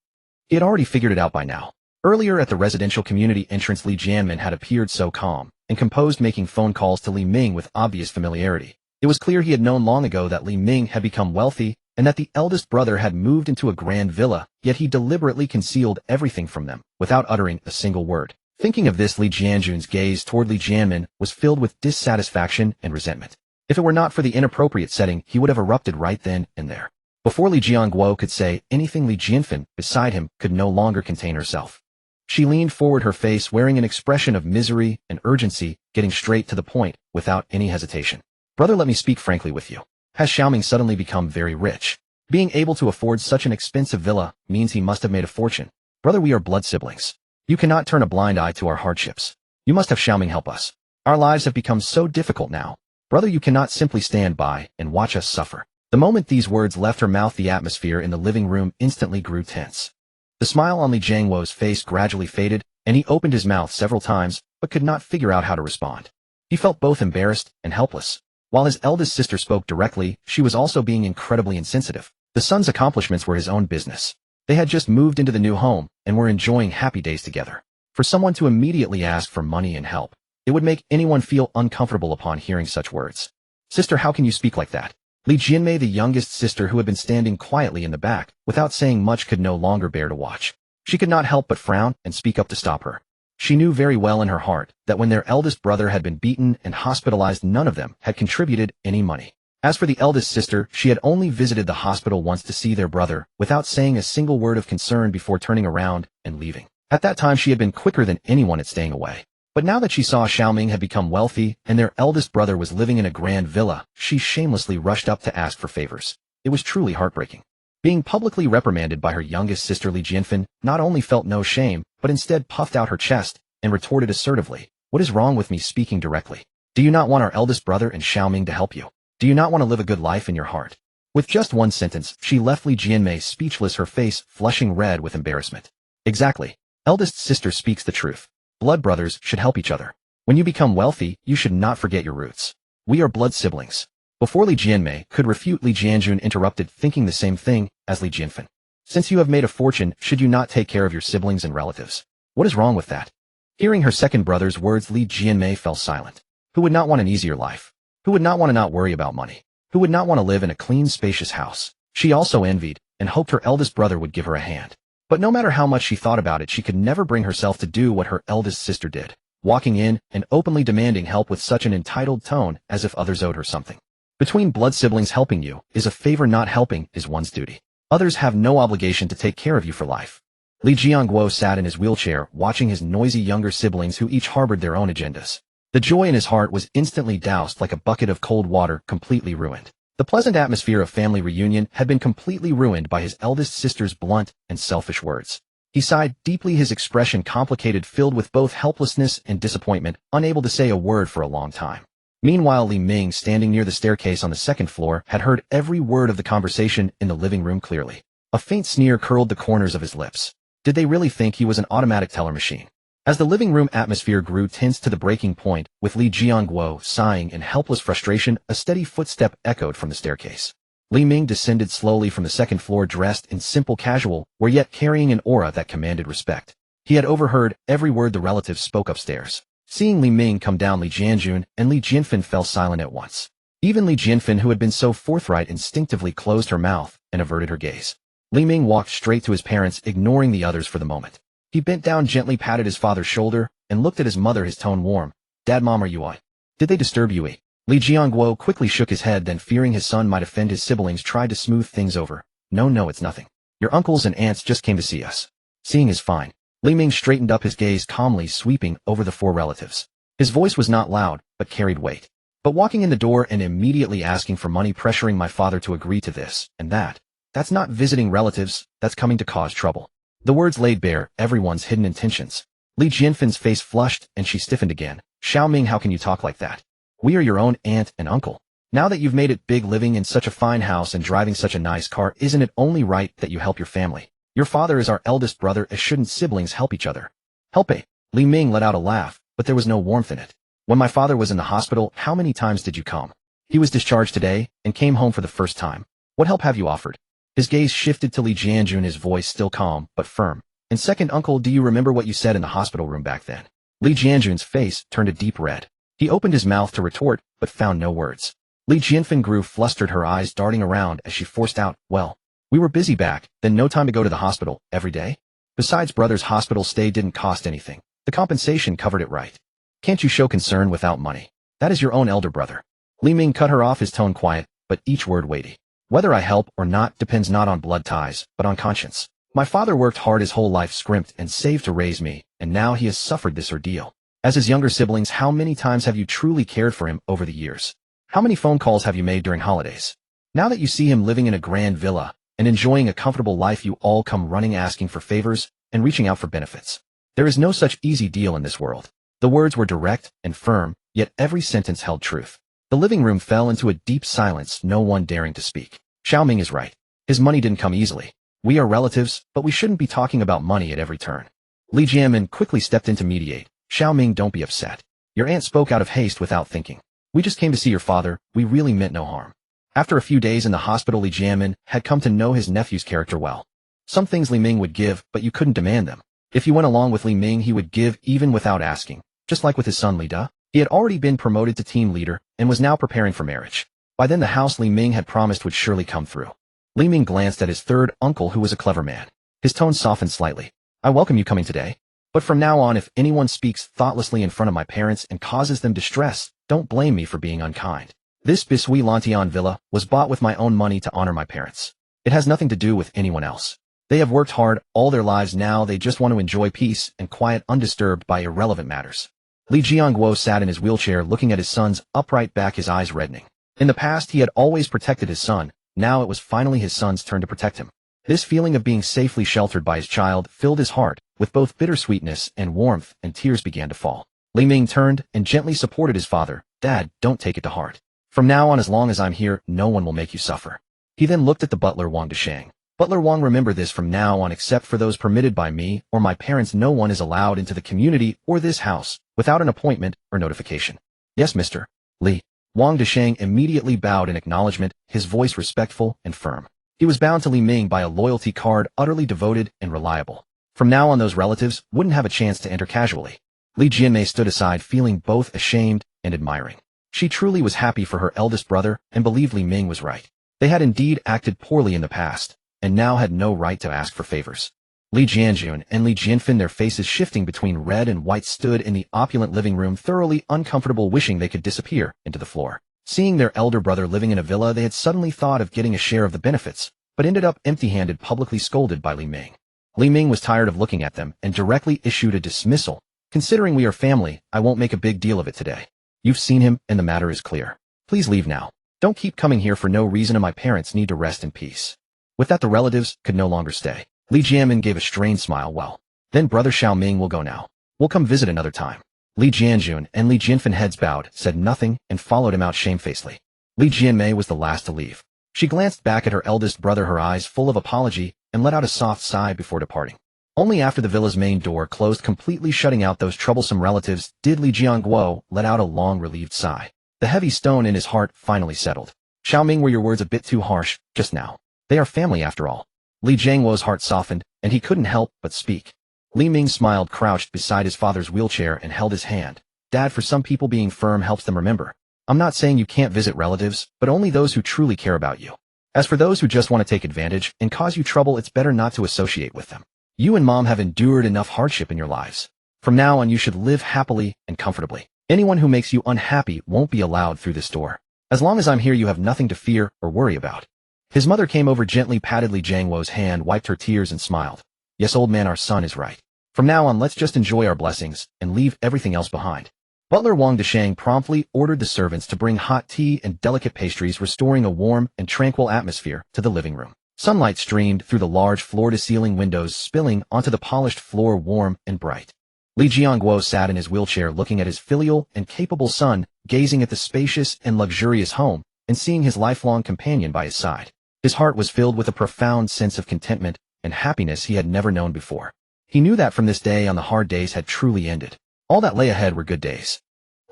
He had already figured it out by now. Earlier at the residential community entrance, Li Jianmen had appeared so calm and composed, making phone calls to Li Ming with obvious familiarity. It was clear he had known long ago that Li Ming had become wealthy and that the eldest brother had moved into a grand villa, yet he deliberately concealed everything from them, without uttering a single word. Thinking of this, Li Jianjun's gaze toward Li Jianmen was filled with dissatisfaction and resentment. If it were not for the inappropriate setting, he would have erupted right then and there. Before Li Jiangwo could say anything, Li Jianfen, beside him, could no longer contain herself. She leaned forward, her face wearing an expression of misery and urgency, getting straight to the point, without any hesitation. "Brother, let me speak frankly with you. Has Xiaoming suddenly become very rich? Being able to afford such an expensive villa means he must have made a fortune. Brother, we are blood siblings. You cannot turn a blind eye to our hardships. You must have Xiaoming help us. Our lives have become so difficult now. Brother, you cannot simply stand by and watch us suffer." The moment these words left her mouth, the atmosphere in the living room instantly grew tense. The smile on Li Jiangwo's face gradually faded, and he opened his mouth several times, but could not figure out how to respond. He felt both embarrassed and helpless. While his eldest sister spoke directly, she was also being incredibly insensitive. The son's accomplishments were his own business. They had just moved into the new home and were enjoying happy days together. For someone to immediately ask for money and help, it would make anyone feel uncomfortable upon hearing such words. "Sister, how can you speak like that?" Li Jianmei, the youngest sister who had been standing quietly in the back, without saying much, could no longer bear to watch. She could not help but frown and speak up to stop her. She knew very well in her heart that when their eldest brother had been beaten and hospitalized, none of them had contributed any money. As for the eldest sister, she had only visited the hospital once to see their brother, without saying a single word of concern before turning around and leaving. At that time, she had been quicker than anyone at staying away. But now that she saw Xiaoming had become wealthy and their eldest brother was living in a grand villa, she shamelessly rushed up to ask for favors. It was truly heartbreaking. Being publicly reprimanded by her youngest sister, Li Jianfen, not only felt no shame, but instead puffed out her chest and retorted assertively, "What is wrong with me speaking directly? Do you not want our eldest brother and Xiaoming to help you? Do you not want to live a good life in your heart?" With just one sentence, she left Li Jianmei speechless, her face flushing red with embarrassment. Exactly. Eldest sister speaks the truth. Blood brothers should help each other. When you become wealthy, you should not forget your roots. We are blood siblings. Before Li Jianmei could refute, Li Jianjun interrupted, thinking the same thing as Li Jianfen. Since you have made a fortune, should you not take care of your siblings and relatives? What is wrong with that? Hearing her second brother's words, Li Jianmei fell silent. Who would not want an easier life? Who would not want to not worry about money? Who would not want to live in a clean, spacious house? She also envied and hoped her eldest brother would give her a hand. But no matter how much she thought about it, she could never bring herself to do what her eldest sister did, walking in and openly demanding help with such an entitled tone as if others owed her something. Between blood siblings, helping you is a favor, not helping is one's duty. Others have no obligation to take care of you for life. Li Jiangguo sat in his wheelchair, watching his noisy younger siblings who each harbored their own agendas. The joy in his heart was instantly doused like a bucket of cold water, completely ruined. The pleasant atmosphere of family reunion had been completely ruined by his eldest sister's blunt and selfish words. He sighed deeply, his expression complicated, filled with both helplessness and disappointment, unable to say a word for a long time. Meanwhile, Li Ming, standing near the staircase on the second floor, had heard every word of the conversation in the living room clearly. A faint sneer curled the corners of his lips. Did they really think he was an automatic teller machine? As the living room atmosphere grew tense to the breaking point, with Li Jianguo sighing in helpless frustration, a steady footstep echoed from the staircase. Li Ming descended slowly from the second floor, dressed in simple casual wear, yet carrying an aura that commanded respect. He had overheard every word the relatives spoke upstairs. Seeing Li Ming come down, Li Jianjun and Li Jianfen fell silent at once. Even Li Jianfen, who had been so forthright, instinctively closed her mouth and averted her gaze. Li Ming walked straight to his parents, ignoring the others for the moment. He bent down, gently patted his father's shoulder, and looked at his mother, his tone warm. Dad, Mom, are you all right? Did they disturb you? Li Jianguo quickly shook his head, then fearing his son might offend his siblings, tried to smooth things over. No, it's nothing. Your uncles and aunts just came to see us. Seeing is fine. Li Ming straightened up, his gaze calmly sweeping over the four relatives. His voice was not loud, but carried weight. But walking in the door and immediately asking for money, pressuring my father to agree to this and that's not visiting relatives, that's coming to cause trouble. The words laid bare everyone's hidden intentions. Li Jianfen's face flushed and she stiffened again. Xiao Ming, how can you talk like that? We are your own aunt and uncle. Now that you've made it big, living in such a fine house and driving such a nice car, isn't it only right that you help your family? Your father is our eldest brother, as shouldn't siblings help each other? Help? Li Ming let out a laugh, but there was no warmth in it. When my father was in the hospital, how many times did you come? He was discharged today and came home for the first time. What help have you offered? His gaze shifted to Li Jianjun, his voice still calm but firm. And second, uncle, do you remember what you said in the hospital room back then? Li Jianjun's face turned a deep red. He opened his mouth to retort, but found no words. Li Jianfen grew flustered, her eyes darting around as she forced out, well, we were busy back then, no time to go to the hospital every day. Besides, brother's hospital stay didn't cost anything. The compensation covered it, right? Can't you show concern without money? That is your own elder brother. Li Ming cut her off, his tone quiet, but each word weighty. Whether I help or not depends not on blood ties, but on conscience. My father worked hard his whole life, scrimped and saved to raise me, and now he has suffered this ordeal. As his younger siblings, how many times have you truly cared for him over the years? How many phone calls have you made during holidays? Now that you see him living in a grand villa and enjoying a comfortable life, you all come running asking for favors and reaching out for benefits. There is no such easy deal in this world. The words were direct and firm, yet every sentence held truth. The living room fell into a deep silence, no one daring to speak. Xiao Ming is right. His money didn't come easily. We are relatives, but we shouldn't be talking about money at every turn. Li Jianmin quickly stepped in to mediate. Xiao Ming, don't be upset. Your aunt spoke out of haste without thinking. We just came to see your father, we really meant no harm. After a few days in the hospital, Li Jianmin had come to know his nephew's character well. Some things Li Ming would give, but you couldn't demand them. If you went along with Li Ming, he would give even without asking. Just like with his son Li De. He had already been promoted to team leader and was now preparing for marriage. By then the house Li Ming had promised would surely come through. Li Ming glanced at his third uncle, who was a clever man. His tone softened slightly. I welcome you coming today. But from now on, if anyone speaks thoughtlessly in front of my parents and causes them distress, don't blame me for being unkind. This Bisui Lantian villa was bought with my own money to honor my parents. It has nothing to do with anyone else. They have worked hard all their lives, now they just want to enjoy peace and quiet, undisturbed by irrelevant matters. Li Jianguo sat in his wheelchair looking at his son's upright back, his eyes reddening. In the past he had always protected his son, now it was finally his son's turn to protect him. This feeling of being safely sheltered by his child filled his heart with both bittersweetness and warmth, and tears began to fall. Li Ming turned and gently supported his father. Dad, don't take it to heart. From now on, as long as I'm here, no one will make you suffer. He then looked at the butler Wang Deshang. Butler Wang, remember this, from now on, except for those permitted by me or my parents, no one is allowed into the community or this house without an appointment or notification. Yes, Mr. Li. Wang Deshang immediately bowed in acknowledgement, his voice respectful and firm. He was bound to Li Ming by a loyalty card, utterly devoted and reliable. From now on, those relatives wouldn't have a chance to enter casually. Li Jianmei stood aside, feeling both ashamed and admiring. She truly was happy for her eldest brother and believed Li Ming was right. They had indeed acted poorly in the past, and now had no right to ask for favors. Li Jianjun and Li Jianfen, their faces shifting between red and white, stood in the opulent living room, thoroughly uncomfortable, wishing they could disappear into the floor. Seeing their elder brother living in a villa, they had suddenly thought of getting a share of the benefits, but ended up empty-handed, publicly scolded by Li Ming. Li Ming was tired of looking at them and directly issued a dismissal, Considering we are family, I won't make a big deal of it today. You've seen him, and the matter is clear. Please leave now. Don't keep coming here for no reason, and my parents need to rest in peace." With that, the relatives could no longer stay. Li Jianmin gave a strained smile. "Well, then Brother Xiaoming will go now. We'll come visit another time." Li Jianjun and Li Jianfen heads bowed, said nothing, and followed him out shamefacedly. Li Jianmei was the last to leave. She glanced back at her eldest brother, her eyes full of apology, and let out a soft sigh before departing. Only after the villa's main door closed, completely shutting out those troublesome relatives, did Li Jianguo let out a long, relieved sigh. The heavy stone in his heart finally settled. "Xiaoming, were your words a bit too harsh just now? They are family after all." Li Jianguo's heart softened, and he couldn't help but speak. Li Ming smiled, crouched beside his father's wheelchair, and held his hand. "Dad, for some people being firm helps them remember. I'm not saying you can't visit relatives, but only those who truly care about you. As for those who just want to take advantage and cause you trouble, it's better not to associate with them. You and Mom have endured enough hardship in your lives. From now on, you should live happily and comfortably. Anyone who makes you unhappy won't be allowed through this door. As long as I'm here, you have nothing to fear or worry about." His mother came over, gently patted Li Jianguo's hand, wiped her tears, and smiled. "Yes, old man, our son is right. From now on, let's just enjoy our blessings and leave everything else behind." Butler Wang Deshang promptly ordered the servants to bring hot tea and delicate pastries, restoring a warm and tranquil atmosphere to the living room. Sunlight streamed through the large floor-to-ceiling windows, spilling onto the polished floor, warm and bright. Li Jianguo sat in his wheelchair, looking at his filial and capable son, gazing at the spacious and luxurious home, and seeing his lifelong companion by his side. His heart was filled with a profound sense of contentment and happiness he had never known before. He knew that from this day on, the hard days had truly ended. All that lay ahead were good days.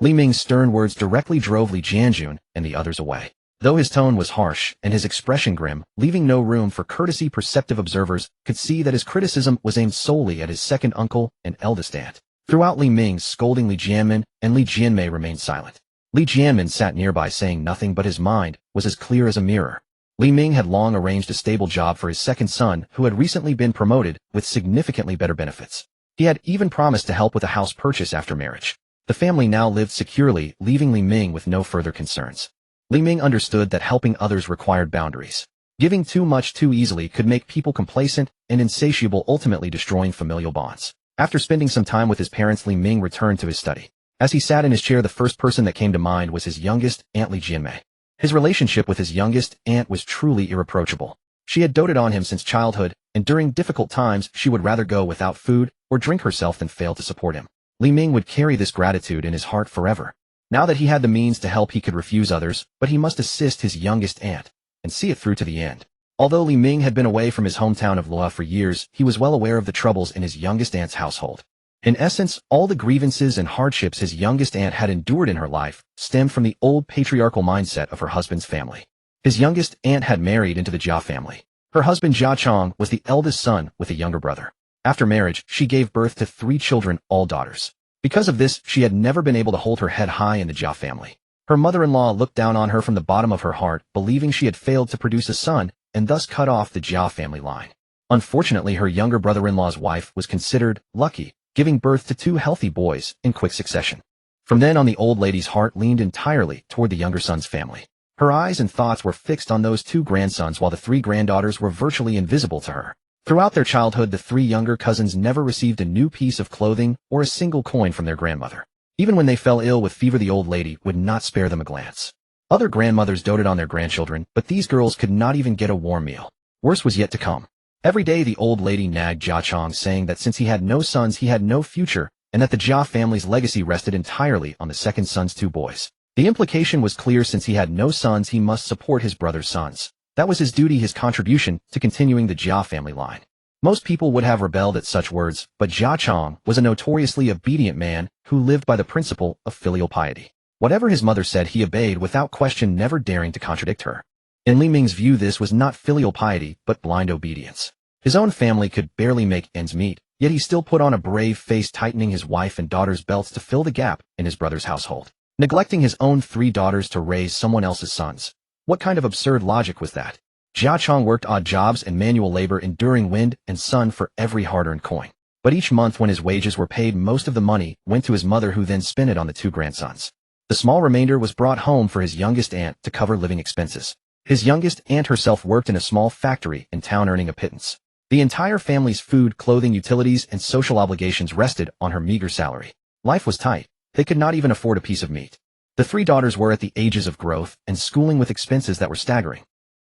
Li Ming's stern words directly drove Li Jianjun and the others away. Though his tone was harsh and his expression grim, leaving no room for courtesy, perceptive observers could see that his criticism was aimed solely at his second uncle and eldest aunt. Throughout Li Ming's scolding, Li Jianmin and Li Jianmei remained silent. Li Jianmin sat nearby, saying nothing, but his mind was as clear as a mirror. Li Ming had long arranged a stable job for his second son, who had recently been promoted with significantly better benefits. He had even promised to help with a house purchase after marriage. The family now lived securely, leaving Li Ming with no further concerns. Li Ming understood that helping others required boundaries. Giving too much too easily could make people complacent and insatiable, ultimately destroying familial bonds. After spending some time with his parents, Li Ming returned to his study. As he sat in his chair, the first person that came to mind was his youngest aunt, Li Jianmei. His relationship with his youngest aunt was truly irreproachable. She had doted on him since childhood, and during difficult times she would rather go without food or drink herself than fail to support him. Li Ming would carry this gratitude in his heart forever. Now that he had the means to help, he could refuse others, but he must assist his youngest aunt and see it through to the end. Although Li Ming had been away from his hometown of Luo for years, he was well aware of the troubles in his youngest aunt's household. In essence, all the grievances and hardships his youngest aunt had endured in her life stemmed from the old patriarchal mindset of her husband's family. His youngest aunt had married into the Jia family. Her husband Jia Chong was the eldest son with a younger brother. After marriage, she gave birth to 3 children, all daughters. Because of this, she had never been able to hold her head high in the Jia family. Her mother-in-law looked down on her from the bottom of her heart, believing she had failed to produce a son and thus cut off the Jia family line. Unfortunately, her younger brother-in-law's wife was considered lucky, giving birth to 2 healthy boys in quick succession. From then on, the old lady's heart leaned entirely toward the younger son's family. Her eyes and thoughts were fixed on those 2 grandsons, while the 3 granddaughters were virtually invisible to her. Throughout their childhood, the 3 younger cousins never received a new piece of clothing or a single coin from their grandmother. Even when they fell ill with fever, the old lady would not spare them a glance. Other grandmothers doted on their grandchildren, but these girls could not even get a warm meal. Worse was yet to come. Every day the old lady nagged Jia Chong, saying that since he had no sons, he had no future, and that the Jia family's legacy rested entirely on the second son's 2 boys. The implication was clear: since he had no sons, he must support his brother's sons. That was his duty, his contribution to continuing the Jia family line. Most people would have rebelled at such words, but Jia Chong was a notoriously obedient man who lived by the principle of filial piety. Whatever his mother said, he obeyed without question, never daring to contradict her. In Li Ming's view, this was not filial piety, but blind obedience. His own family could barely make ends meet, yet he still put on a brave face, tightening his wife and daughter's belts to fill the gap in his brother's household, neglecting his own 3 daughters to raise someone else's sons. What kind of absurd logic was that? Jia Chong worked odd jobs and manual labor, enduring wind and sun for every hard-earned coin. But each month when his wages were paid, most of the money went to his mother, who then spent it on the 2 grandsons. The small remainder was brought home for his youngest aunt to cover living expenses. His youngest aunt herself worked in a small factory in town, earning a pittance. The entire family's food, clothing, utilities, and social obligations rested on her meager salary. Life was tight. They could not even afford a piece of meat. The three daughters were at the ages of growth and schooling with expenses that were staggering.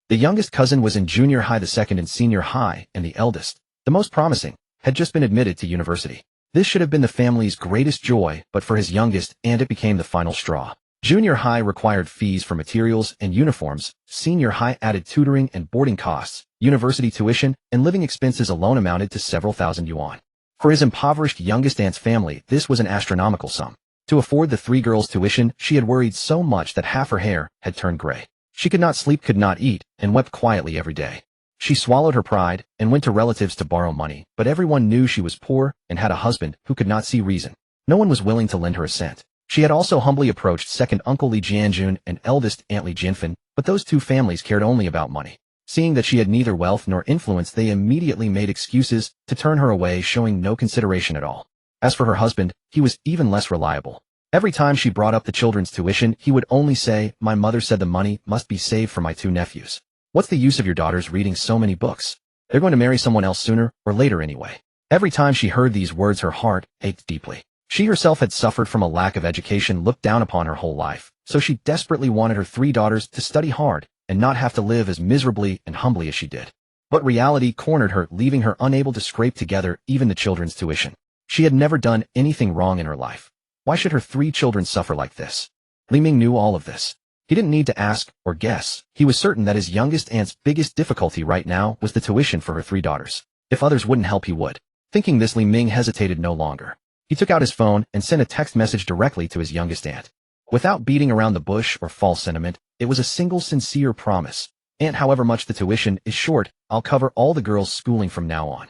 The youngest cousin was in junior high, the second in senior high, and the eldest, the most promising, had just been admitted to university. This should have been the family's greatest joy, but for his youngest, and it became the final straw. Junior high required fees for materials and uniforms, senior high added tutoring and boarding costs, university tuition, and living expenses alone amounted to several thousand yuan. For his impoverished youngest aunt's family, this was an astronomical sum. To afford the three girls' tuition, she had worried so much that half her hair had turned gray. She could not sleep, could not eat, and wept quietly every day. She swallowed her pride and went to relatives to borrow money, but everyone knew she was poor and had a husband who could not see reason. No one was willing to lend her a cent. She had also humbly approached second uncle Li Jianjun and eldest aunt Li Jinfen, but those two families cared only about money. Seeing that she had neither wealth nor influence, they immediately made excuses to turn her away, showing no consideration at all. As for her husband, he was even less reliable. Every time she brought up the children's tuition, he would only say, "My mother said the money must be saved for my two nephews. What's the use of your daughters reading so many books? They're going to marry someone else sooner or later anyway." Every time she heard these words, her heart ached deeply. She herself had suffered from a lack of education looked down upon her whole life, so she desperately wanted her three daughters to study hard and not have to live as miserably and humbly as she did. But reality cornered her, leaving her unable to scrape together even the children's tuition. She had never done anything wrong in her life. Why should her three children suffer like this? Li Ming knew all of this. He didn't need to ask or guess. He was certain that his youngest aunt's biggest difficulty right now was the tuition for her three daughters. If others wouldn't help, he would. Thinking this, Li Ming hesitated no longer. He took out his phone and sent a text message directly to his youngest aunt. Without beating around the bush or false sentiment, it was a single sincere promise. "Aunt, however much the tuition is short, I'll cover all the girls' schooling from now on."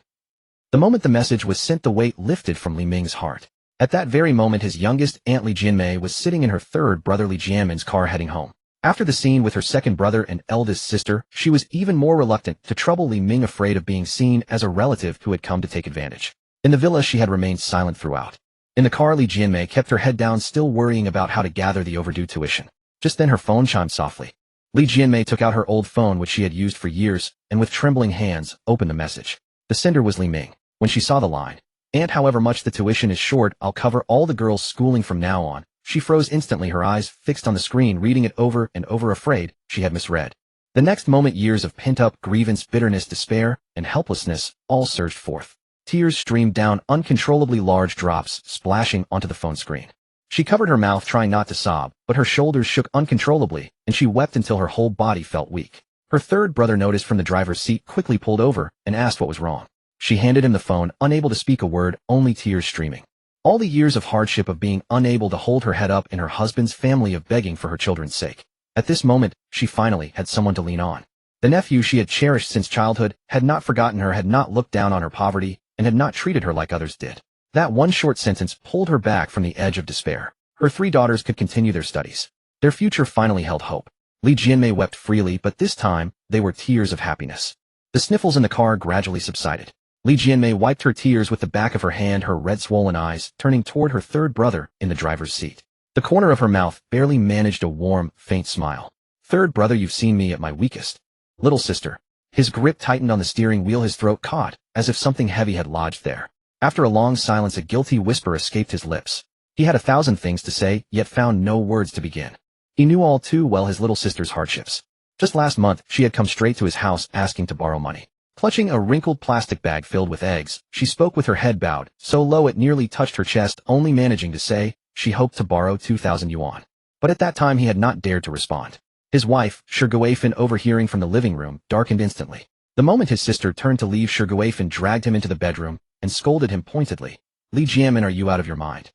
The moment the message was sent, the weight lifted from Li Ming's heart. At that very moment, his youngest aunt Li Jinmei was sitting in her third brother Li Jianmin's car heading home. After the scene with her second brother and eldest sister, she was even more reluctant to trouble Li Ming, afraid of being seen as a relative who had come to take advantage. In the villa, she had remained silent throughout. In the car, Li Jianmei kept her head down, still worrying about how to gather the overdue tuition. Just then her phone chimed softly. Li Jianmei took out her old phone, which she had used for years, and with trembling hands, opened the message. The sender was Li Ming. When she saw the line, "Aunt, however much the tuition is short, I'll cover all the girls' schooling from now on," she froze instantly, her eyes fixed on the screen, reading it over and over, afraid she had misread. The next moment, years of pent-up grievance, bitterness, despair, and helplessness all surged forth. Tears streamed down, uncontrollably large drops splashing onto the phone screen. She covered her mouth, trying not to sob, but her shoulders shook uncontrollably, and she wept until her whole body felt weak. Her third brother noticed from the driver's seat, quickly pulled over, and asked what was wrong. She handed him the phone, unable to speak a word, only tears streaming. All the years of hardship, of being unable to hold her head up in her husband's family, of begging for her children's sake. At this moment, she finally had someone to lean on. The nephew she had cherished since childhood had not forgotten her, had not looked down on her poverty, and had not treated her like others did. That one short sentence pulled her back from the edge of despair. Her three daughters could continue their studies. Their future finally held hope. Li Jianmei wept freely, but this time, they were tears of happiness. The sniffles in the car gradually subsided. Li Jianmei wiped her tears with the back of her hand, her red swollen eyes turning toward her third brother in the driver's seat. The corner of her mouth barely managed a warm, faint smile. "Third brother, you've seen me at my weakest." "Little sister." His grip tightened on the steering wheel, his throat caught, as if something heavy had lodged there. After a long silence, a guilty whisper escaped his lips. He had 1,000 things to say, yet found no words to begin. He knew all too well his little sister's hardships. Just last month, she had come straight to his house asking to borrow money. Clutching a wrinkled plastic bag filled with eggs, she spoke with her head bowed, so low it nearly touched her chest, only managing to say she hoped to borrow 2,000 yuan. But at that time he had not dared to respond. His wife, Shi Guifan, overhearing from the living room, darkened instantly. The moment his sister turned to leave, Shi Guifan dragged him into the bedroom and scolded him pointedly. "Li Jianmin, are you out of your mind?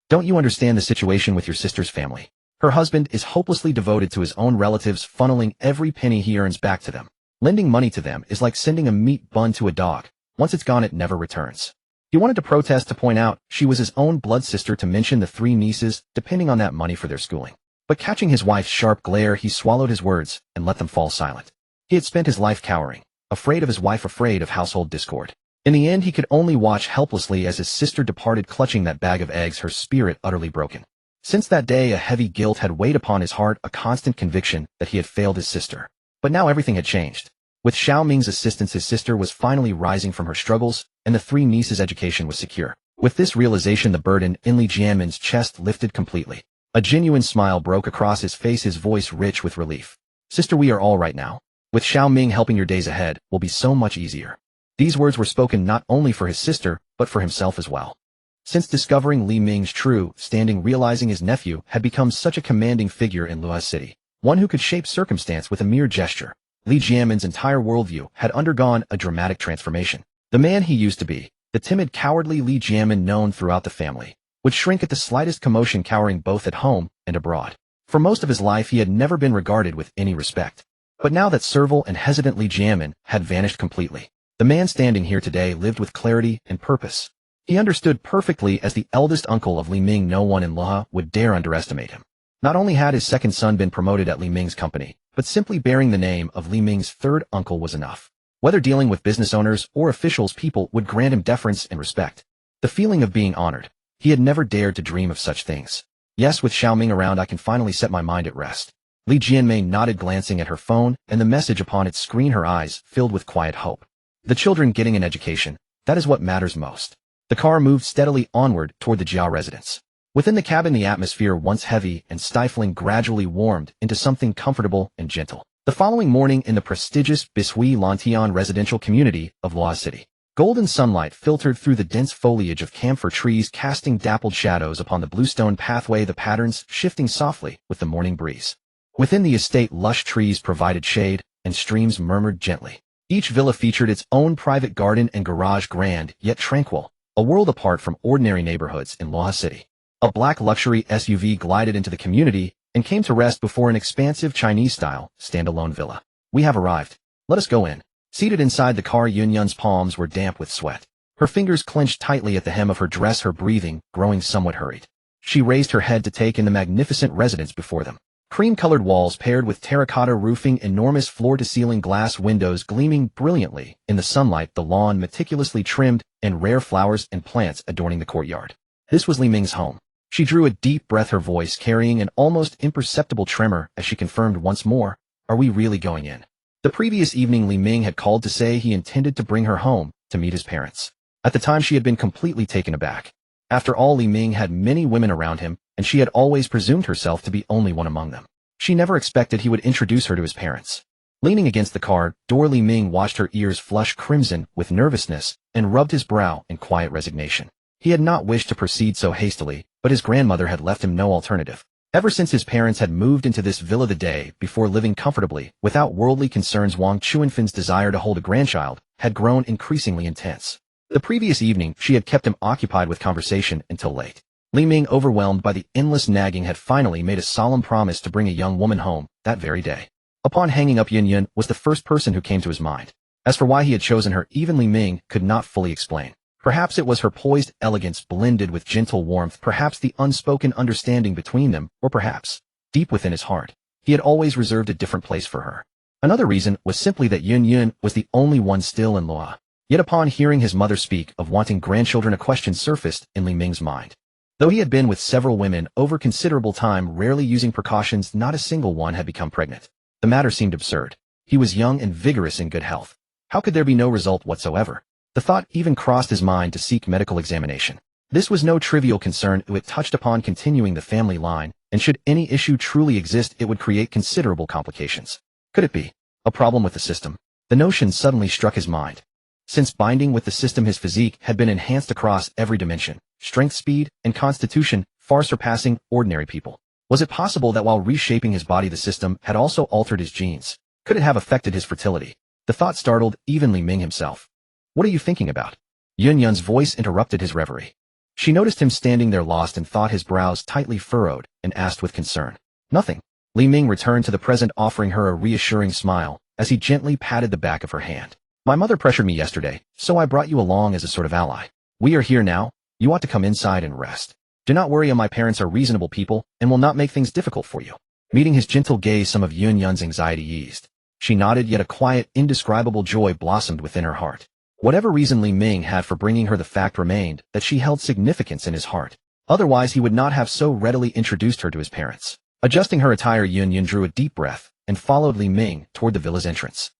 Don't you understand the situation with your sister's family? Her husband is hopelessly devoted to his own relatives, funneling every penny he earns back to them. Lending money to them is like sending a meat bun to a dog. Once it's gone, it never returns." He wanted to protest, to point out she was his own blood sister, to mention the three nieces depending on that money for their schooling. But catching his wife's sharp glare, he swallowed his words and let them fall silent. He had spent his life cowering, afraid of his wife, afraid of household discord. In the end, he could only watch helplessly as his sister departed, clutching that bag of eggs, her spirit utterly broken. Since that day, a heavy guilt had weighed upon his heart, a constant conviction that he had failed his sister. But now everything had changed. With Xiao Ming's assistance, his sister was finally rising from her struggles, and the three nieces' education was secure. With this realization, the burden in Li Jianmin's chest lifted completely. A genuine smile broke across his face, his voice rich with relief. Sister, we are all right now. With Xiao Ming helping, your days ahead will be so much easier. These words were spoken not only for his sister, but for himself as well. Since discovering Li Ming's true standing, realizing his nephew had become such a commanding figure in Luo's city, one who could shape circumstance with a mere gesture, Li Jianmin's entire worldview had undergone a dramatic transformation. The man he used to be, the timid, cowardly Li Jianmin known throughout the family, would shrink at the slightest commotion, cowering both at home and abroad. For most of his life he had never been regarded with any respect. But now that servile and hesitant Li Jianmin had vanished completely, the man standing here today lived with clarity and purpose. He understood perfectly, as the eldest uncle of Li Ming, no one in Luohe would dare underestimate him. Not only had his second son been promoted at Li Ming's company, but simply bearing the name of Li Ming's third uncle was enough. Whether dealing with business owners or officials, people would grant him deference and respect. The feeling of being honored. He had never dared to dream of such things. Yes, with Xiao Ming around, I can finally set my mind at rest. Li Jianmei nodded, glancing at her phone and the message upon its screen, her eyes filled with quiet hope. The children getting an education, that is what matters most. The car moved steadily onward toward the Jiao residence. Within the cabin, the atmosphere, once heavy and stifling, gradually warmed into something comfortable and gentle. The following morning, in the prestigious Bishui Lantian residential community of Luohe City, golden sunlight filtered through the dense foliage of camphor trees, casting dappled shadows upon the bluestone pathway, the patterns shifting softly with the morning breeze. Within the estate, lush trees provided shade, and streams murmured gently. Each villa featured its own private garden and garage, grand yet tranquil, a world apart from ordinary neighborhoods in Luohe City. A black luxury SUV glided into the community and came to rest before an expansive Chinese-style standalone villa. We have arrived. Let us go in. Seated inside the car, Yunyun's palms were damp with sweat. Her fingers clenched tightly at the hem of her dress, her breathing growing somewhat hurried. She raised her head to take in the magnificent residence before them. Cream-colored walls paired with terracotta roofing, enormous floor-to-ceiling glass windows gleaming brilliantly in the sunlight, the lawn meticulously trimmed, and rare flowers and plants adorning the courtyard. This was Li Ming's home. She drew a deep breath, her voice carrying an almost imperceptible tremor as she confirmed once more, "Are we really going in?" The previous evening, Li Ming had called to say he intended to bring her home to meet his parents. At the time, she had been completely taken aback. After all, Li Ming had many women around him, and she had always presumed herself to be only one among them. She never expected he would introduce her to his parents. Leaning against the car door, Li Ming watched her ears flush crimson with nervousness and rubbed his brow in quiet resignation. He had not wished to proceed so hastily, but his grandmother had left him no alternative. Ever since his parents had moved into this villa the day before, living comfortably without worldly concerns, Wang Chuanfin's desire to hold a grandchild had grown increasingly intense. The previous evening, she had kept him occupied with conversation until late. Li Ming, overwhelmed by the endless nagging, had finally made a solemn promise to bring a young woman home that very day. Upon hanging up, Yunyun was the first person who came to his mind. As for why he had chosen her, even Li Ming could not fully explain. Perhaps it was her poised elegance blended with gentle warmth, perhaps the unspoken understanding between them, or perhaps, deep within his heart, he had always reserved a different place for her. Another reason was simply that Yunyun was the only one still in Luohe. Yet upon hearing his mother speak of wanting grandchildren, a question surfaced in Li Ming's mind. Though he had been with several women over considerable time, rarely using precautions, not a single one had become pregnant. The matter seemed absurd. He was young and vigorous, in good health. How could there be no result whatsoever? The thought even crossed his mind to seek medical examination. This was no trivial concern. It touched upon continuing the family line, and should any issue truly exist, it would create considerable complications. Could it be a problem with the system? The notion suddenly struck his mind. Since binding with the system, his physique had been enhanced across every dimension, strength, speed, and constitution far surpassing ordinary people. Was it possible that while reshaping his body, the system had also altered his genes? Could it have affected his fertility? The thought startled even Li Ming himself. "What are you thinking about?" Yunyun's voice interrupted his reverie. She noticed him standing there lost in thought, his brows tightly furrowed, and asked with concern. "Nothing." Li Ming returned to the present, offering her a reassuring smile as he gently patted the back of her hand. "My mother pressured me yesterday, so I brought you along as a sort of ally. We are here now. You ought to come inside and rest. Do not worry, my parents are reasonable people and will not make things difficult for you." Meeting his gentle gaze, some of Yunyun's anxiety eased. She nodded, yet a quiet, indescribable joy blossomed within her heart. Whatever reason Li Ming had for bringing her, the fact remained that she held significance in his heart. Otherwise, he would not have so readily introduced her to his parents. Adjusting her attire, Yunyun drew a deep breath and followed Li Ming toward the villa's entrance.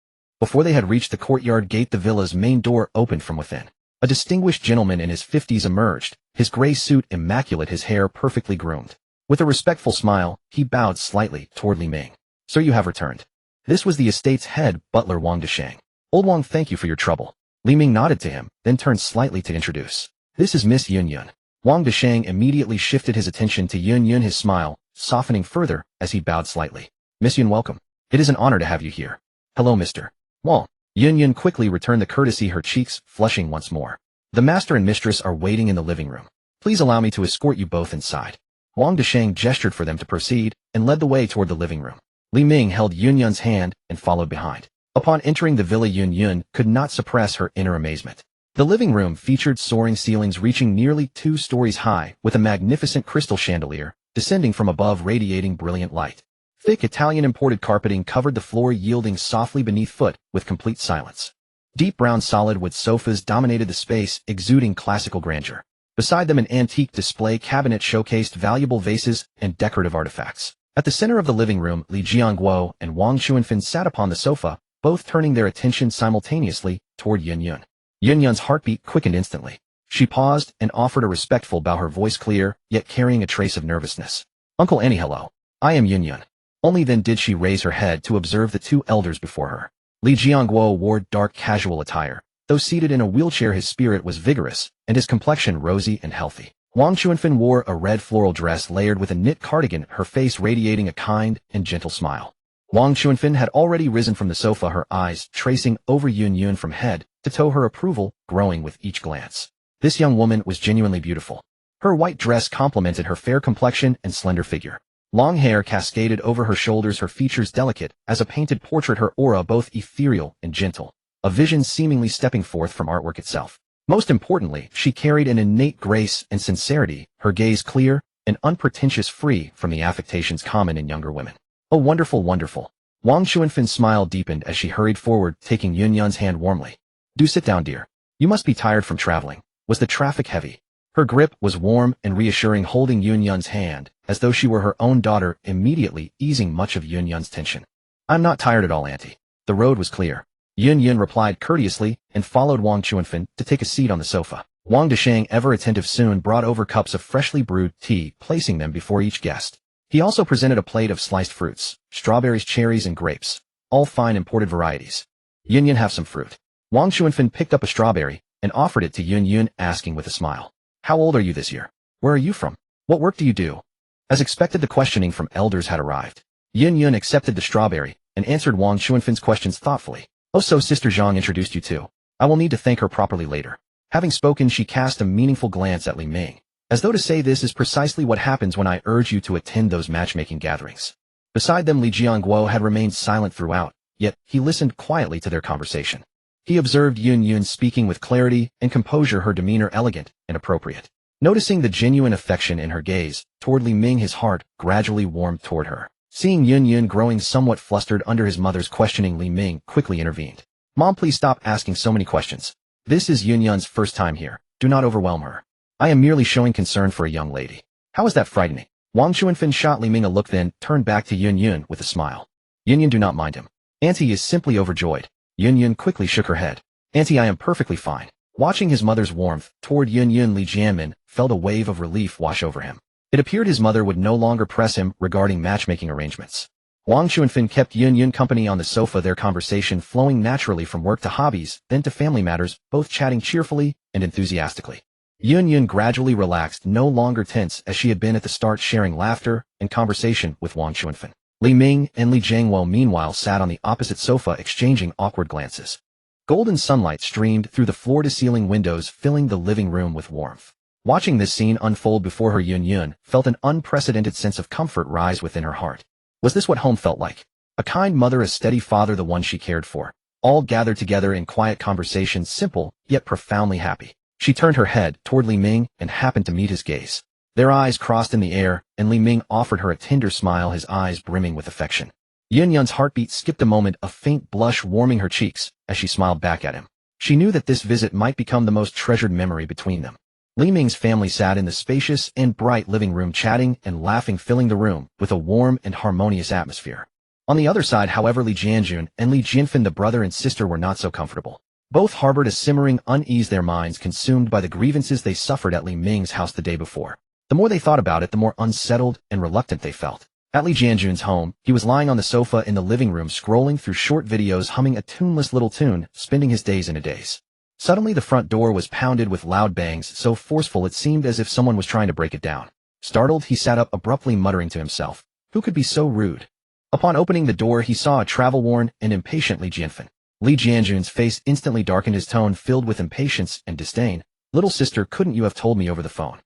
Before they had reached the courtyard gate, the villa's main door opened from within. A distinguished gentleman in his 50s emerged, his gray suit immaculate, his hair perfectly groomed. With a respectful smile, he bowed slightly toward Li Ming. "Sir, you have returned." This was the estate's head butler, Wang Desheng. "Old Wang, thank you for your trouble." Li Ming nodded to him, then turned slightly to introduce. "This is Miss Yun Yun." Wang Desheng immediately shifted his attention to Yun Yun, his smile softening further as he bowed slightly. "Miss Yun, welcome. It is an honor to have you here." "Hello, Mr. Wang." Yun Yun quickly returned the courtesy, her cheeks flushing once more. "The master and mistress are waiting in the living room. Please allow me to escort you both inside." Wang Desheng gestured for them to proceed and led the way toward the living room. Li Ming held Yun Yun's hand and followed behind. Upon entering the villa, Yun Yun could not suppress her inner amazement. The living room featured soaring ceilings reaching nearly 2 stories high, with a magnificent crystal chandelier descending from above, radiating brilliant light. Thick Italian imported carpeting covered the floor, yielding softly beneath foot with complete silence. Deep brown solid wood sofas dominated the space, exuding classical grandeur. Beside them, an antique display cabinet showcased valuable vases and decorative artifacts. At the center of the living room, Li Jiangguo and Wang Chuanfen sat upon the sofa, both turning their attention simultaneously toward Yun Yun. Yun Yun's heartbeat quickened instantly. She paused and offered a respectful bow, her voice clear, yet carrying a trace of nervousness. "Uncle Annie, hello. I am Yun Yun." Only then did she raise her head to observe the 2 elders before her. Li Jiangguo wore dark casual attire. Though seated in a wheelchair, his spirit was vigorous, and his complexion rosy and healthy. Wang Chuanfen wore a red floral dress layered with a knit cardigan, her face radiating a kind and gentle smile. Wang Chuanfen had already risen from the sofa, her eyes tracing over Yun Yun from head to toe, her approval growing with each glance. This young woman was genuinely beautiful. Her white dress complemented her fair complexion and slender figure. Long hair cascaded over her shoulders, her features delicate as a painted portrait, her aura both ethereal and gentle, a vision seemingly stepping forth from artwork itself. Most importantly, she carried an innate grace and sincerity, her gaze clear and unpretentious, free from the affectations common in younger women. "Oh, wonderful, wonderful." Wang Chuanfen's smile deepened as she hurried forward, taking Yun Yun's hand warmly. "Do sit down, dear. You must be tired from traveling. Was the traffic heavy?" Her grip was warm and reassuring, holding Yun Yun's hand as though she were her own daughter, immediately easing much of Yun Yun's tension. "I'm not tired at all, Auntie. The road was clear." Yun Yun replied courteously and followed Wang Chuanfen to take a seat on the sofa. Wang Desheng, ever attentive, soon brought over cups of freshly brewed tea, placing them before each guest. He also presented a plate of sliced fruits, strawberries, cherries, and grapes, all fine imported varieties. "Yun Yun, have some fruit." Wang Chuanfen picked up a strawberry and offered it to Yun Yun, asking with a smile, "How old are you this year? Where are you from? What work do you do?" As expected, the questioning from elders had arrived. Yun Yun accepted the strawberry and answered Wang Chuanfen's questions thoughtfully. "Oh, so Sister Zhang introduced you too. I will need to thank her properly later." Having spoken, she cast a meaningful glance at Li Ming, as though to say, "This is precisely what happens when I urge you to attend those matchmaking gatherings." Beside them, Li Jiangguo had remained silent throughout, yet he listened quietly to their conversation. He observed Yun Yun speaking with clarity and composure, her demeanor elegant and appropriate. Noticing the genuine affection in her gaze toward Li Ming, his heart gradually warmed toward her. Seeing Yun Yun growing somewhat flustered under his mother's questioning, Li Ming quickly intervened. "Mom, please stop asking so many questions. This is Yun Yun's first time here. Do not overwhelm her. I am merely showing concern for a young lady." "How is that frightening?" Wang Chuanfen shot Li Ming a look, then turned back to Yun Yun with a smile. "Yun Yun, do not mind him. Auntie is simply overjoyed." Yun Yun quickly shook her head. "Auntie, I am perfectly fine." Watching his mother's warmth toward Yun Yun, Li Jianmin felt a wave of relief wash over him. It appeared his mother would no longer press him regarding matchmaking arrangements. Wang Chuanfen kept Yun Yun company on the sofa, their conversation flowing naturally from work to hobbies, then to family matters, both chatting cheerfully and enthusiastically. Yun Yun gradually relaxed, no longer tense as she had been at the start, sharing laughter and conversation with Wang Chuanfen. Li Ming and Li Jiangguo meanwhile sat on the opposite sofa, exchanging awkward glances. Golden sunlight streamed through the floor-to-ceiling windows, filling the living room with warmth. Watching this scene unfold before her, Yun Yun felt an unprecedented sense of comfort rise within her heart. Was this what home felt like? A kind mother, a steady father, the one she cared for, all gathered together in quiet conversation, simple yet profoundly happy. She turned her head toward Li Ming and happened to meet his gaze. Their eyes crossed in the air, and Li Ming offered her a tender smile, his eyes brimming with affection. Yun Yun's heartbeat skipped a moment, a faint blush warming her cheeks as she smiled back at him. She knew that this visit might become the most treasured memory between them. Li Ming's family sat in the spacious and bright living room, chatting and laughing, filling the room with a warm and harmonious atmosphere. On the other side, however, Li Jianjun and Li Jianfen, the brother and sister, were not so comfortable. Both harbored a simmering unease, their minds consumed by the grievances they suffered at Li Ming's house the day before. The more they thought about it, the more unsettled and reluctant they felt. At Li Jianjun's home, he was lying on the sofa in the living room, scrolling through short videos, humming a tuneless little tune, spending his days in a daze. Suddenly the front door was pounded with loud bangs, so forceful it seemed as if someone was trying to break it down. Startled, he sat up abruptly, muttering to himself, "Who could be so rude?" Upon opening the door, he saw a travel-worn and impatient Li Jianfen. Li Jianjun's face instantly darkened, his tone filled with impatience and disdain. "Little sister, couldn't you have told me over the phone?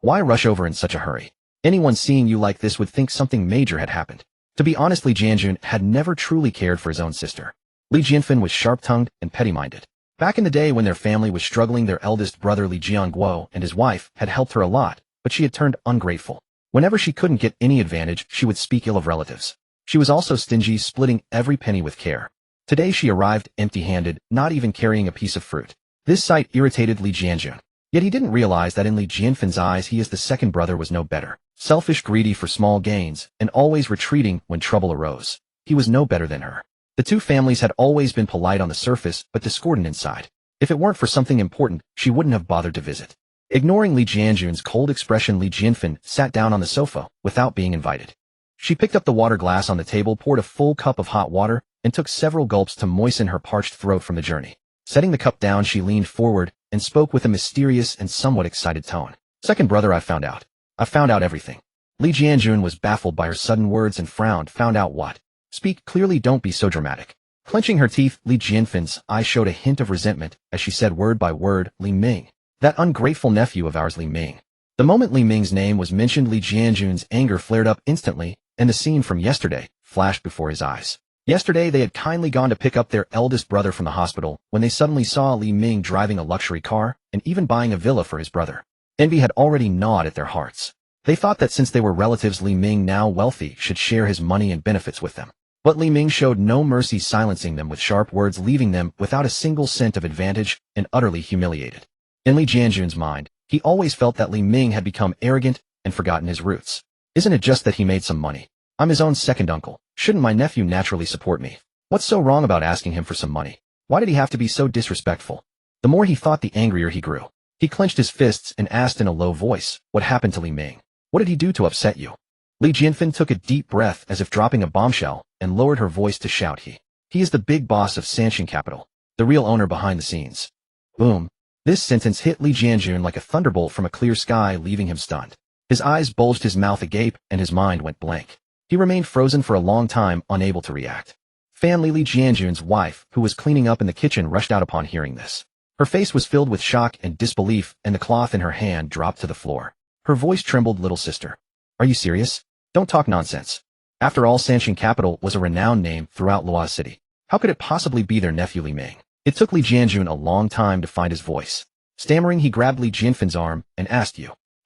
Why rush over in such a hurry? Anyone seeing you like this would think something major had happened." To be honest, Li Jianjun had never truly cared for his own sister. Li Jianfen was sharp-tongued and petty-minded. Back in the day when their family was struggling, their eldest brother Li Jianguo and his wife had helped her a lot, but she had turned ungrateful. Whenever she couldn't get any advantage, she would speak ill of relatives. She was also stingy, splitting every penny with care. Today she arrived empty-handed, not even carrying a piece of fruit. This sight irritated Li Jianjun. Yet he didn't realize that in Li Jianfen's eyes he as the second brother was no better. Selfish, greedy for small gains, and always retreating when trouble arose. He was no better than her. The two families had always been polite on the surface, but discordant inside. If it weren't for something important, she wouldn't have bothered to visit. Ignoring Li Jianjun's cold expression, Li Jianfen sat down on the sofa, without being invited. She picked up the water glass on the table, poured a full cup of hot water, and took several gulps to moisten her parched throat from the journey. Setting the cup down, she leaned forward, and spoke with a mysterious and somewhat excited tone. "Second brother, I found out. I found out everything." Li Jianjun was baffled by her sudden words and frowned. "Found out what? Speak clearly, don't be so dramatic." Clenching her teeth, Li Jianfen's eyes showed a hint of resentment as she said word by word, "Li Ming. That ungrateful nephew of ours, Li Ming." The moment Li Ming's name was mentioned, Li Jianjun's anger flared up instantly, and the scene from yesterday flashed before his eyes. Yesterday they had kindly gone to pick up their eldest brother from the hospital when they suddenly saw Li Ming driving a luxury car and even buying a villa for his brother. Envy had already gnawed at their hearts. They thought that since they were relatives, Li Ming, now wealthy, should share his money and benefits with them. But Li Ming showed no mercy, silencing them with sharp words, leaving them without a single cent of advantage and utterly humiliated. In Li Jianjun's mind, he always felt that Li Ming had become arrogant and forgotten his roots. "Isn't it just that he made some money? I'm his own second uncle. Shouldn't my nephew naturally support me? What's so wrong about asking him for some money? Why did he have to be so disrespectful?" The more he thought, the angrier he grew. He clenched his fists and asked in a low voice, "What happened to Li Ming? What did he do to upset you?" Li Jianfen took a deep breath as if dropping a bombshell and lowered her voice to shout, He is the big boss of Sanshin Capital, the real owner behind the scenes." Boom. This sentence hit Li Jianjun like a thunderbolt from a clear sky, leaving him stunned. His eyes bulged, his mouth agape, and his mind went blank. He remained frozen for a long time, unable to react. Family Li Jianjun's wife, who was cleaning up in the kitchen, rushed out upon hearing this. Her face was filled with shock and disbelief, and the cloth in her hand dropped to the floor. Her voice trembled, "Little sister, are you serious? Don't talk nonsense. After all, Sanshin Capital was a renowned name throughout Luoz City. How could it possibly be their nephew Li Ming?" It took Li Jianjun a long time to find his voice. Stammering, he grabbed Li Jianfen's arm and asked,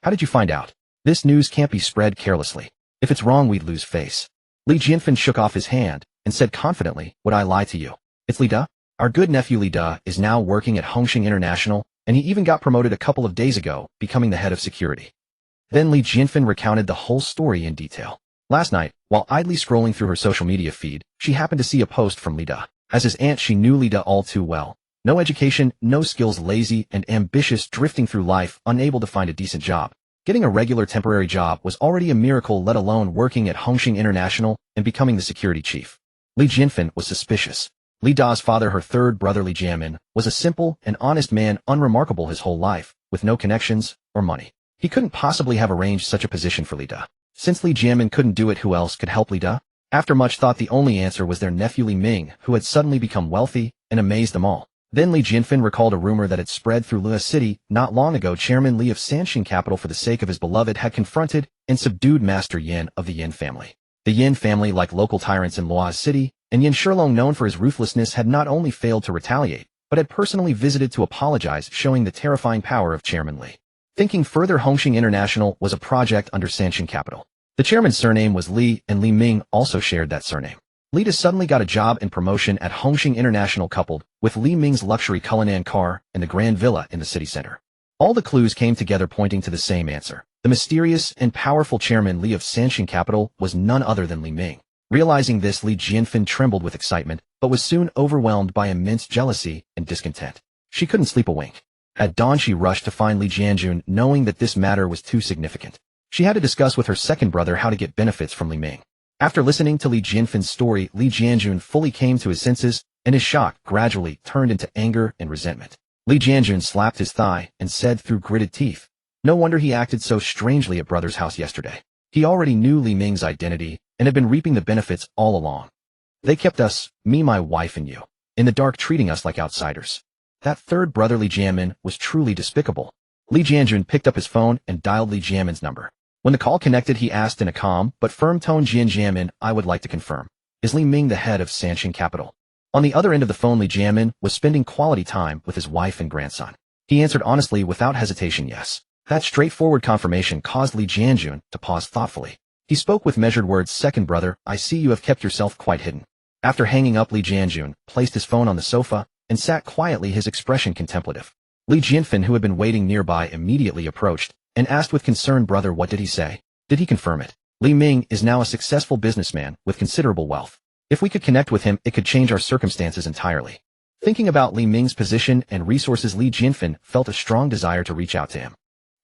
How did you find out? This news can't be spread carelessly. If it's wrong, we'd lose face." Li Jianfen shook off his hand and said confidently, "Would I lie to you? It's Li Da. Our good nephew Li Da is now working at Hongxing International, and he even got promoted a couple of days ago, becoming the head of security." Then Li Jianfen recounted the whole story in detail. Last night, while idly scrolling through her social media feed, she happened to see a post from Li Da. As his aunt, she knew Li Da all too well. No education, no skills, lazy and ambitious, drifting through life, unable to find a decent job. Getting a regular temporary job was already a miracle, let alone working at Hongxing International and becoming the security chief. Li Jianfen was suspicious. Li Da's father, her third brother Li Jianmin, was a simple and honest man, unremarkable his whole life, with no connections or money. He couldn't possibly have arranged such a position for Li Da. Since Li Jianmin couldn't do it, who else could help Li Da? After much thought, the only answer was their nephew Li Ming, who had suddenly become wealthy and amazed them all. Then Li Jianfen recalled a rumor that had spread through Luoz City not long ago. Chairman Li of Sanshin Capital, for the sake of his beloved, had confronted and subdued Master Yin of the Yin family. The Yin family, like local tyrants in Luoz City, and Yin Shilong, known for his ruthlessness, had not only failed to retaliate, but had personally visited to apologize, showing the terrifying power of Chairman Li. Thinking further, Hongxing International was a project under Sanshin Capital. The chairman's surname was Li, and Li Ming also shared that surname. Li Da suddenly got a job and promotion at Hongxing International, coupled with Li Ming's luxury Cullinan car and the grand villa in the city center. All the clues came together, pointing to the same answer. The mysterious and powerful Chairman Li of Sanshin Capital was none other than Li Ming. Realizing this, Li Jianfen trembled with excitement, but was soon overwhelmed by immense jealousy and discontent. She couldn't sleep a wink. At dawn she rushed to find Li Jianjun, knowing that this matter was too significant. She had to discuss with her second brother how to get benefits from Li Ming. After listening to Li Jianfen's story, Li Jianjun fully came to his senses, and his shock gradually turned into anger and resentment. Li Jianjun slapped his thigh and said through gritted teeth, "No wonder he acted so strangely at brother's house yesterday. He already knew Li Ming's identity and had been reaping the benefits all along. They kept us, me, my wife, and you, in the dark, treating us like outsiders. That third brother Li Jianmin was truly despicable." Li Jianjun picked up his phone and dialed Li Jianmin's number. When the call connected, he asked in a calm but firm tone, "Jian Jianmin, I would like to confirm. Is Li Ming the head of Sanxing Capital?" On the other end of the phone, Li Jianmin was spending quality time with his wife and grandson. He answered honestly without hesitation, "Yes." That straightforward confirmation caused Li Jianjun to pause thoughtfully. He spoke with measured words, "Second brother, I see you have kept yourself quite hidden." After hanging up, Li Jianjun placed his phone on the sofa and sat quietly, his expression contemplative. Li Jianfen, who had been waiting nearby, immediately approached and asked with concern, "Brother, what did he say? Did he confirm it?" "Li Ming is now a successful businessman with considerable wealth. If we could connect with him, it could change our circumstances entirely." Thinking about Li Ming's position and resources, Li Jianfen felt a strong desire to reach out to him.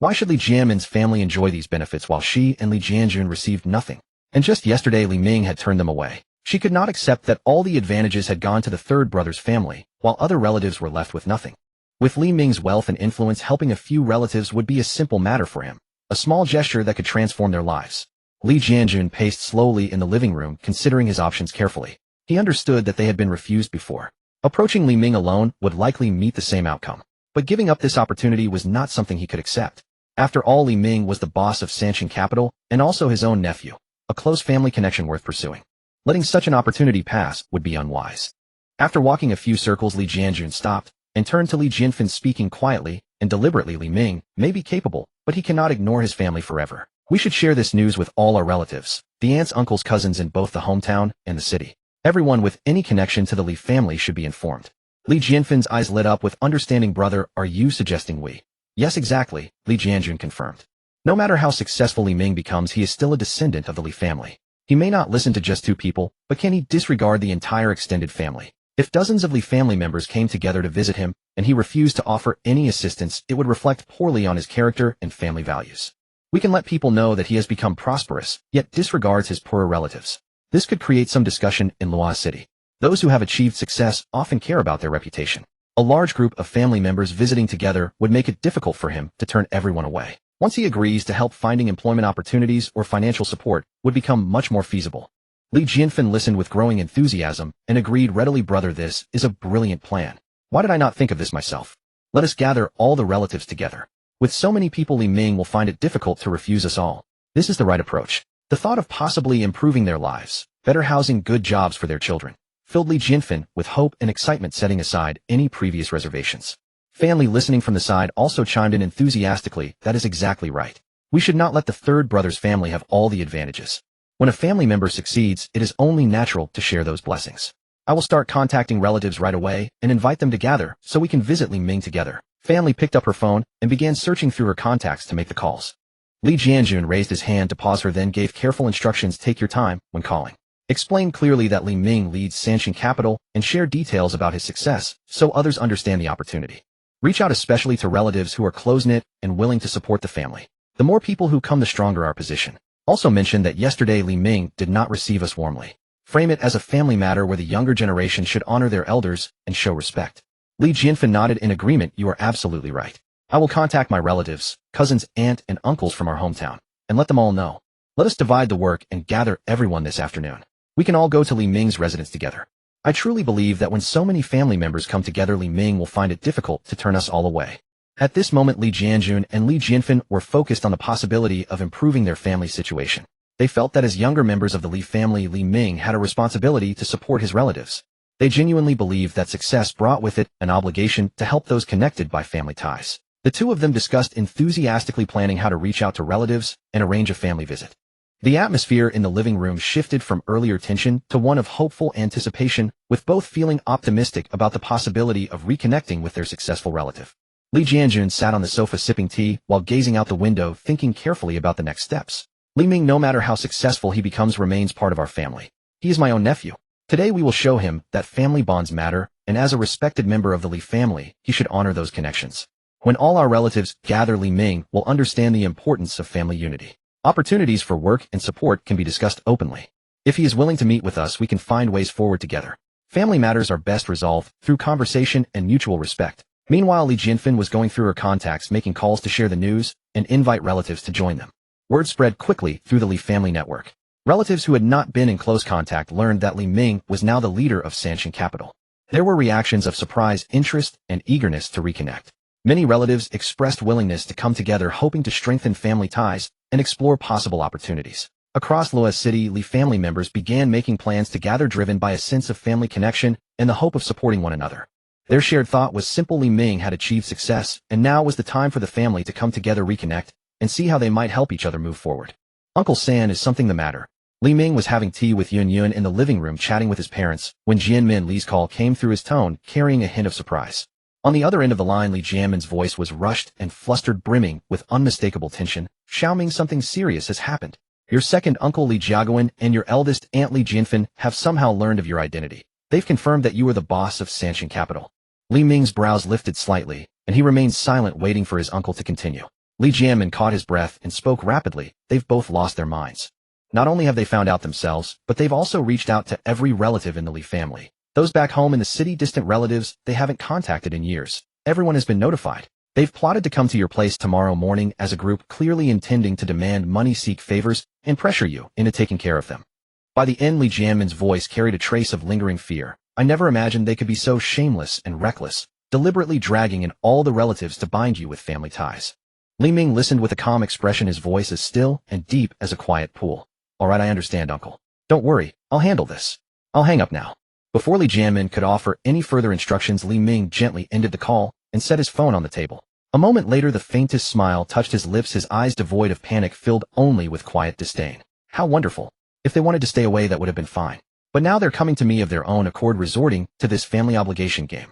Why should Li Jianmin's family enjoy these benefits while she and Li Jianjun received nothing? And just yesterday, Li Ming had turned them away. She could not accept that all the advantages had gone to the third brother's family, while other relatives were left with nothing. With Li Ming's wealth and influence, helping a few relatives would be a simple matter for him, a small gesture that could transform their lives. Li Jianjun paced slowly in the living room, considering his options carefully. He understood that they had been refused before. Approaching Li Ming alone would likely meet the same outcome. But giving up this opportunity was not something he could accept. After all, Li Ming was the boss of Sanxing Capital and also his own nephew, a close family connection worth pursuing. Letting such an opportunity pass would be unwise. After walking a few circles, Li Jianjun stopped and turned to Li Jianfen, speaking quietly and deliberately. "Li Ming may be capable, but he cannot ignore his family forever. We should share this news with all our relatives, the aunts, uncles, cousins in both the hometown and the city. Everyone with any connection to the Li family should be informed." Li Jianfen's eyes lit up with understanding. "Brother, are you suggesting we?" "Yes, exactly," Li Jianjun confirmed. No matter how successful Li Ming becomes, he is still a descendant of the Li family. He may not listen to just two people, but can he disregard the entire extended family? If dozens of Li family members came together to visit him, and he refused to offer any assistance, it would reflect poorly on his character and family values. We can let people know that he has become prosperous, yet disregards his poorer relatives. This could create some discussion in Luoz City. Those who have achieved success often care about their reputation. A large group of family members visiting together would make it difficult for him to turn everyone away. Once he agrees to help, finding employment opportunities or financial support would become much more feasible. Li Jianfen listened with growing enthusiasm and agreed readily. "Brother, this is a brilliant plan. Why did I not think of this myself? Let us gather all the relatives together. With so many people, Li Ming will find it difficult to refuse us all. This is the right approach." The thought of possibly improving their lives, better housing, good jobs for their children, filled Li Jianfen with hope and excitement, setting aside any previous reservations. Family listening from the side also chimed in enthusiastically. "That is exactly right. We should not let the third brother's family have all the advantages. When a family member succeeds, it is only natural to share those blessings. I will start contacting relatives right away and invite them to gather so we can visit Li Ming together." Family picked up her phone and began searching through her contacts to make the calls. Li Jianjun raised his hand to pause her, then gave careful instructions. "Take your time when calling. Explain clearly that Li Ming leads Sanxing Capital and share details about his success so others understand the opportunity. Reach out especially to relatives who are close-knit and willing to support the family. The more people who come, the stronger our position. Also mention that yesterday Li Ming did not receive us warmly. Frame it as a family matter where the younger generation should honor their elders and show respect." Li Jianfen nodded in agreement. "You are absolutely right. I will contact my relatives, cousins, aunt, and uncles from our hometown, and let them all know. Let us divide the work and gather everyone this afternoon. We can all go to Li Ming's residence together. I truly believe that when so many family members come together, Li Ming will find it difficult to turn us all away." At this moment, Li Jianjun and Li Jianfen were focused on the possibility of improving their family situation. They felt that as younger members of the Li family, Li Ming had a responsibility to support his relatives. They genuinely believed that success brought with it an obligation to help those connected by family ties. The two of them discussed enthusiastically, planning how to reach out to relatives and arrange a family visit. The atmosphere in the living room shifted from earlier tension to one of hopeful anticipation, with both feeling optimistic about the possibility of reconnecting with their successful relative. Li Jianjun sat on the sofa sipping tea while gazing out the window, thinking carefully about the next steps. "Li Ming, no matter how successful he becomes, remains part of our family. He is my own nephew. Today we will show him that family bonds matter, and as a respected member of the Li family, he should honor those connections. When all our relatives gather, Li Ming will understand the importance of family unity. Opportunities for work and support can be discussed openly. If he is willing to meet with us, we can find ways forward together. Family matters are best resolved through conversation and mutual respect. Meanwhile, Li Jianfen was going through her contacts, making calls to share the news and invite relatives to join them. Word spread quickly through the Li family network. Relatives who had not been in close contact learned that Li Ming was now the leader of Sanxing Capital. There were reactions of surprise, interest, and eagerness to reconnect. Many relatives expressed willingness to come together, hoping to strengthen family ties and explore possible opportunities. Across Luo's city, Li family members began making plans to gather, driven by a sense of family connection and the hope of supporting one another. Their shared thought was simple: Li Ming had achieved success, and now was the time for the family to come together, reconnect, and see how they might help each other move forward. Uncle San, is something the matter? Li Ming was having tea with Yun Yun in the living room, chatting with his parents, when Jianmin Li's call came through, his tone carrying a hint of surprise. On the other end of the line, Li Jianmin's voice was rushed and flustered, brimming with unmistakable tension. Xiaoming, something serious has happened. Your second uncle Li Jiaguan and your eldest aunt Li Jianfen have somehow learned of your identity. They've confirmed that you are the boss of Sanxing Capital. Li Ming's brows lifted slightly, and he remained silent, waiting for his uncle to continue. Li Jianmin caught his breath and spoke rapidly. They've both lost their minds. Not only have they found out themselves, but they've also reached out to every relative in the Li family. Those back home in the city, distant relatives they haven't contacted in years. Everyone has been notified. They've plotted to come to your place tomorrow morning as a group, clearly intending to demand money, seek favors, and pressure you into taking care of them. By the end, Li Jianmin's voice carried a trace of lingering fear. I never imagined they could be so shameless and reckless, deliberately dragging in all the relatives to bind you with family ties. Li Ming listened with a calm expression, his voice as still and deep as a quiet pool. All right, I understand, uncle. Don't worry, I'll handle this. I'll hang up now. Before Li Jianmin could offer any further instructions, Li Ming gently ended the call and set his phone on the table. A moment later, the faintest smile touched his lips, his eyes devoid of panic, filled only with quiet disdain. How wonderful. If they wanted to stay away, that would have been fine. But now they're coming to me of their own accord, resorting to this family obligation game.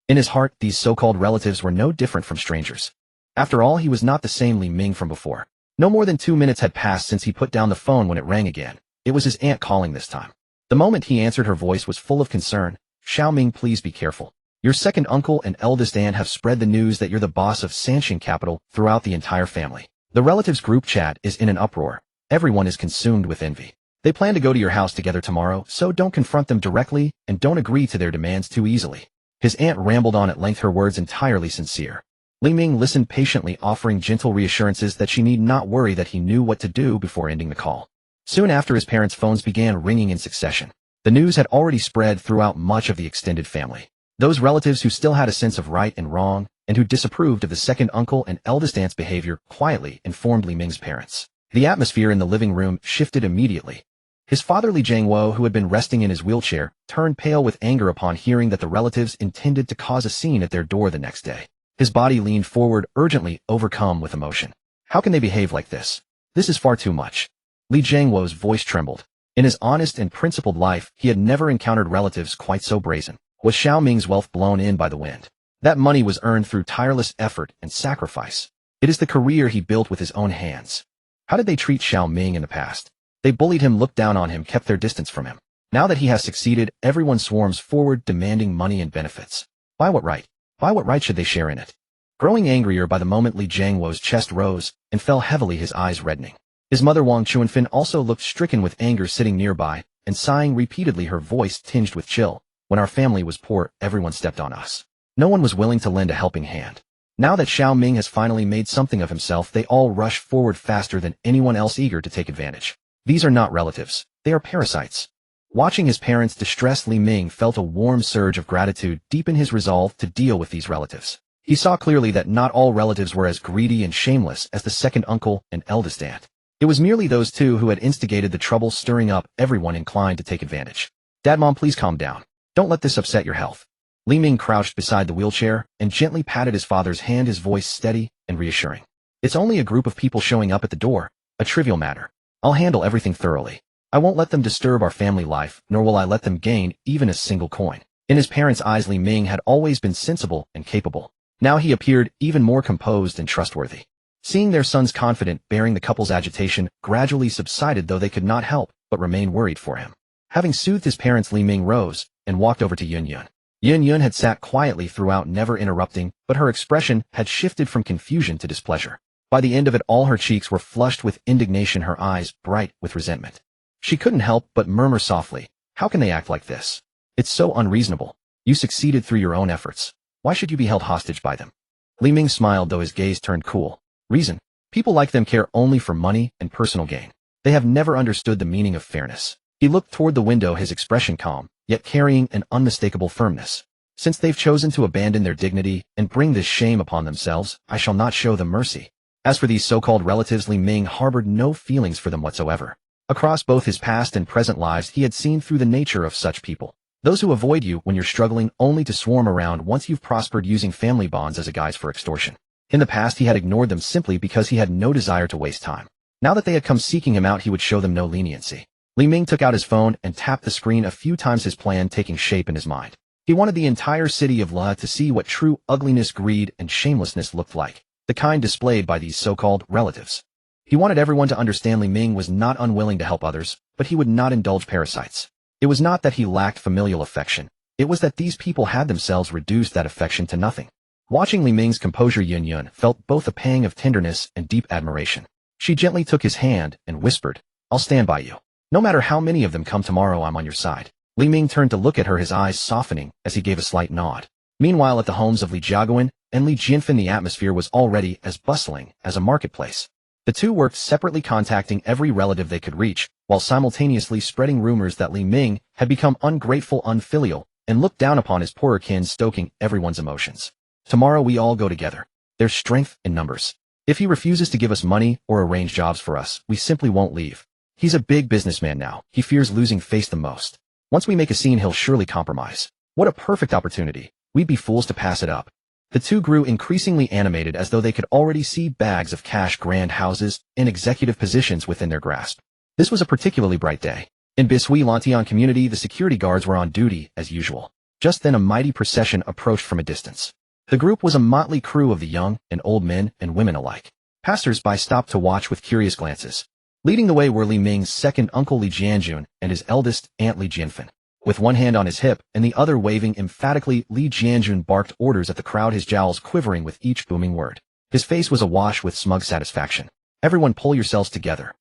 In his heart, these so-called relatives were no different from strangers. After all, he was not the same Li Ming from before. No more than 2 minutes had passed since he put down the phone when it rang again. It was his aunt calling this time. The moment he answered, her voice was full of concern. Xiaoming, please be careful. Your second uncle and eldest aunt have spread the news that you're the boss of Sanxing Capital throughout the entire family. The relatives group chat is in an uproar. Everyone is consumed with envy. They plan to go to your house together tomorrow, so don't confront them directly and don't agree to their demands too easily. His aunt rambled on at length, her words entirely sincere. Li Ming listened patiently, offering gentle reassurances that she need not worry, that he knew what to do before ending the call. Soon after, his parents' phones began ringing in succession. The news had already spread throughout much of the extended family. Those relatives who still had a sense of right and wrong, and who disapproved of the second uncle and eldest aunt's behavior, quietly informed Li Ming's parents. The atmosphere in the living room shifted immediately. His father Li Jiangwo, who had been resting in his wheelchair, turned pale with anger upon hearing that the relatives intended to cause a scene at their door the next day. His body leaned forward, urgently, overcome with emotion. How can they behave like this? This is far too much. Li Jiangwo's voice trembled. In his honest and principled life, he had never encountered relatives quite so brazen. Was Xiaoming's wealth blown in by the wind? That money was earned through tireless effort and sacrifice. It is the career he built with his own hands. How did they treat Xiaoming in the past? They bullied him, looked down on him, kept their distance from him. Now that he has succeeded, everyone swarms forward, demanding money and benefits. By what right? By what right should they share in it? Growing angrier by the moment, Li Jiangwo's chest rose and fell heavily, his eyes reddening. His mother Wang Chuanfen also looked stricken with anger, sitting nearby and sighing repeatedly, her voice tinged with chill. When our family was poor, everyone stepped on us. No one was willing to lend a helping hand. Now that Xiaoming has finally made something of himself, they all rush forward faster than anyone else, eager to take advantage. These are not relatives. They are parasites. Watching his parents distressed, Li Ming felt a warm surge of gratitude deepen his resolve to deal with these relatives. He saw clearly that not all relatives were as greedy and shameless as the second uncle and eldest aunt. It was merely those two who had instigated the trouble, stirring up everyone inclined to take advantage. Dad, Mom, please calm down. Don't let this upset your health. Li Ming crouched beside the wheelchair and gently patted his father's hand, his voice steady and reassuring. It's only a group of people showing up at the door, a trivial matter. I'll handle everything thoroughly. I won't let them disturb our family life, nor will I let them gain even a single coin. In his parents' eyes, Li Ming had always been sensible and capable. Now he appeared even more composed and trustworthy. Seeing their son's confident bearing, the couple's agitation gradually subsided, though they could not help but remain worried for him. Having soothed his parents, Li Ming rose and walked over to Yun Yun. Yun Yun had sat quietly throughout, never interrupting, but her expression had shifted from confusion to displeasure. By the end of it all, her cheeks were flushed with indignation, her eyes bright with resentment. She couldn't help but murmur softly, "How can they act like this? It's so unreasonable. You succeeded through your own efforts. Why should you be held hostage by them?" Li Ming smiled, though his gaze turned cool. "Reason. People like them care only for money and personal gain. They have never understood the meaning of fairness." He looked toward the window, his expression calm, yet carrying an unmistakable firmness. "Since they've chosen to abandon their dignity and bring this shame upon themselves, I shall not show them mercy." As for these so-called relatives, Li Ming harbored no feelings for them whatsoever. Across both his past and present lives, he had seen through the nature of such people. Those who avoid you when you're struggling, only to swarm around once you've prospered, using family bonds as a guise for extortion. In the past, he had ignored them simply because he had no desire to waste time. Now that they had come seeking him out, he would show them no leniency. Li Ming took out his phone and tapped the screen a few times, his plan taking shape in his mind. He wanted the entire city of La to see what true ugliness, greed, and shamelessness looked like, the kind displayed by these so-called relatives. He wanted everyone to understand Li Ming was not unwilling to help others, but he would not indulge parasites. It was not that he lacked familial affection. It was that these people had themselves reduced that affection to nothing. Watching Li Ming's composure, Yun Yun felt both a pang of tenderness and deep admiration. She gently took his hand and whispered, "I'll stand by you. No matter how many of them come tomorrow, I'm on your side." Li Ming turned to look at her, his eyes softening as he gave a slight nod. Meanwhile, at the homes of Li Jiaguan and Li Jianfen, the atmosphere was already as bustling as a marketplace. The two worked separately, contacting every relative they could reach, while simultaneously spreading rumors that Li Ming had become ungrateful, unfilial, and looked down upon his poorer kin, stoking everyone's emotions. "Tomorrow we all go together. There's strength in numbers. If he refuses to give us money or arrange jobs for us, we simply won't leave. He's a big businessman now. He fears losing face the most. Once we make a scene, he'll surely compromise. What a perfect opportunity. We'd be fools to pass it up." The two grew increasingly animated, as though they could already see bags of cash, grand houses, and executive positions within their grasp. This was a particularly bright day. In Bisui Lantian community, the security guards were on duty as usual. Just then a mighty procession approached from a distance. The group was a motley crew of the young and old, men and women alike. Passers-by stopped to watch with curious glances. Leading the way were Li Ming's second uncle Li Jianjun and his eldest aunt Li Jianfen. With one hand on his hip and the other waving emphatically, Li Jianjun barked orders at the crowd, his jowls quivering with each booming word. His face was awash with smug satisfaction. "Everyone pull yourselves together.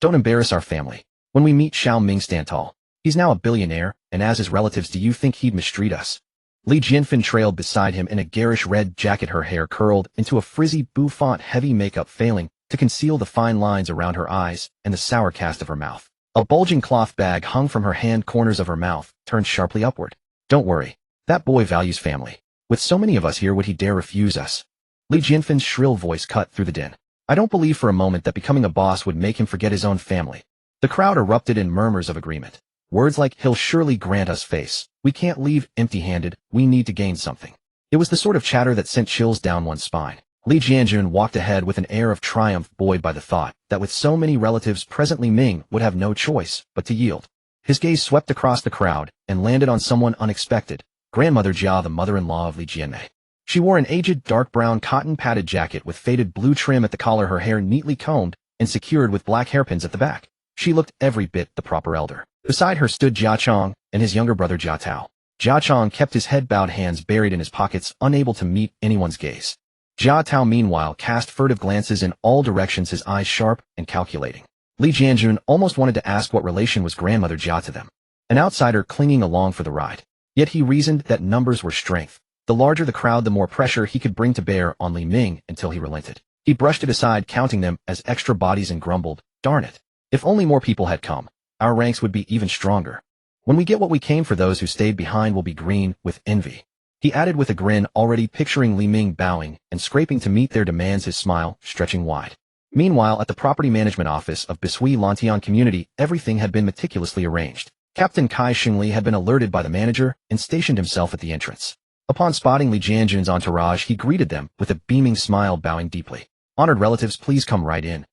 Don't embarrass our family. When we meet Xiao Ming, stand tall. He's now a billionaire, and as his relatives, do you think he'd mistreat us?" Li Jianfen trailed beside him in a garish red jacket, her hair curled into a frizzy bouffant, heavy makeup failing to conceal the fine lines around her eyes and the sour cast of her mouth. A bulging cloth bag hung from her hand, corners of her mouth turned sharply upward. "Don't worry. That boy values family. With so many of us here, would he dare refuse us?" Li Jianfen's shrill voice cut through the din. "I don't believe for a moment that becoming a boss would make him forget his own family." The crowd erupted in murmurs of agreement. Words like, "He'll surely grant us face. We can't leave empty-handed. We need to gain something." It was the sort of chatter that sent chills down one's spine. Li Jianjun walked ahead with an air of triumph, buoyed by the thought that with so many relatives present, Li Ming would have no choice but to yield. His gaze swept across the crowd and landed on someone unexpected, Grandmother Jia, the mother-in-law of Li Jianmei. She wore an aged dark brown cotton-padded jacket with faded blue trim at the collar, her hair neatly combed and secured with black hairpins at the back. She looked every bit the proper elder. Beside her stood Jia Chong and his younger brother Jia Tao. Jia Chong kept his head bowed, hands buried in his pockets, unable to meet anyone's gaze. Jia Tao, meanwhile, cast furtive glances in all directions, his eyes sharp and calculating. Li Jianjun almost wanted to ask what relation was Grandmother Jia to them. An outsider clinging along for the ride. Yet he reasoned that numbers were strength. The larger the crowd, the more pressure he could bring to bear on Li Ming, until he relented. He brushed it aside, counting them as extra bodies, and grumbled, "Darn it. If only more people had come, our ranks would be even stronger. When we get what we came for, those who stayed behind will be green with envy." He added with a grin, already picturing Li Ming bowing and scraping to meet their demands, his smile stretching wide. Meanwhile, at the property management office of Bisui Lantian community, everything had been meticulously arranged. Captain Kai Xingli had been alerted by the manager and stationed himself at the entrance. Upon spotting Li Jianjun's entourage, he greeted them with a beaming smile, bowing deeply. "Honored relatives, please come right in.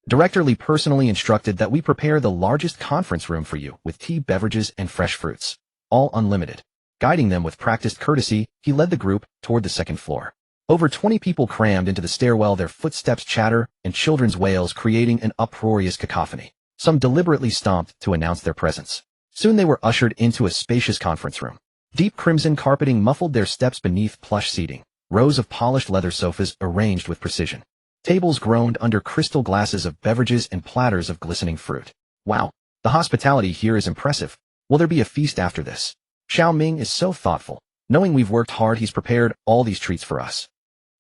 Director Li personally instructed that we prepare the largest conference room for you, with tea, beverages, and fresh fruits. All unlimited." Guiding them with practiced courtesy, he led the group toward the second floor. Over 20 people crammed into the stairwell, their footsteps, chatter, and children's wails creating an uproarious cacophony. Some deliberately stomped to announce their presence. Soon they were ushered into a spacious conference room. Deep crimson carpeting muffled their steps beneath plush seating. Rows of polished leather sofas arranged with precision. Tables groaned under crystal glasses of beverages and platters of glistening fruit. Wow, the hospitality here is impressive. Will there be a feast after this? Xiao Ming is so thoughtful. Knowing we've worked hard, he's prepared all these treats for us.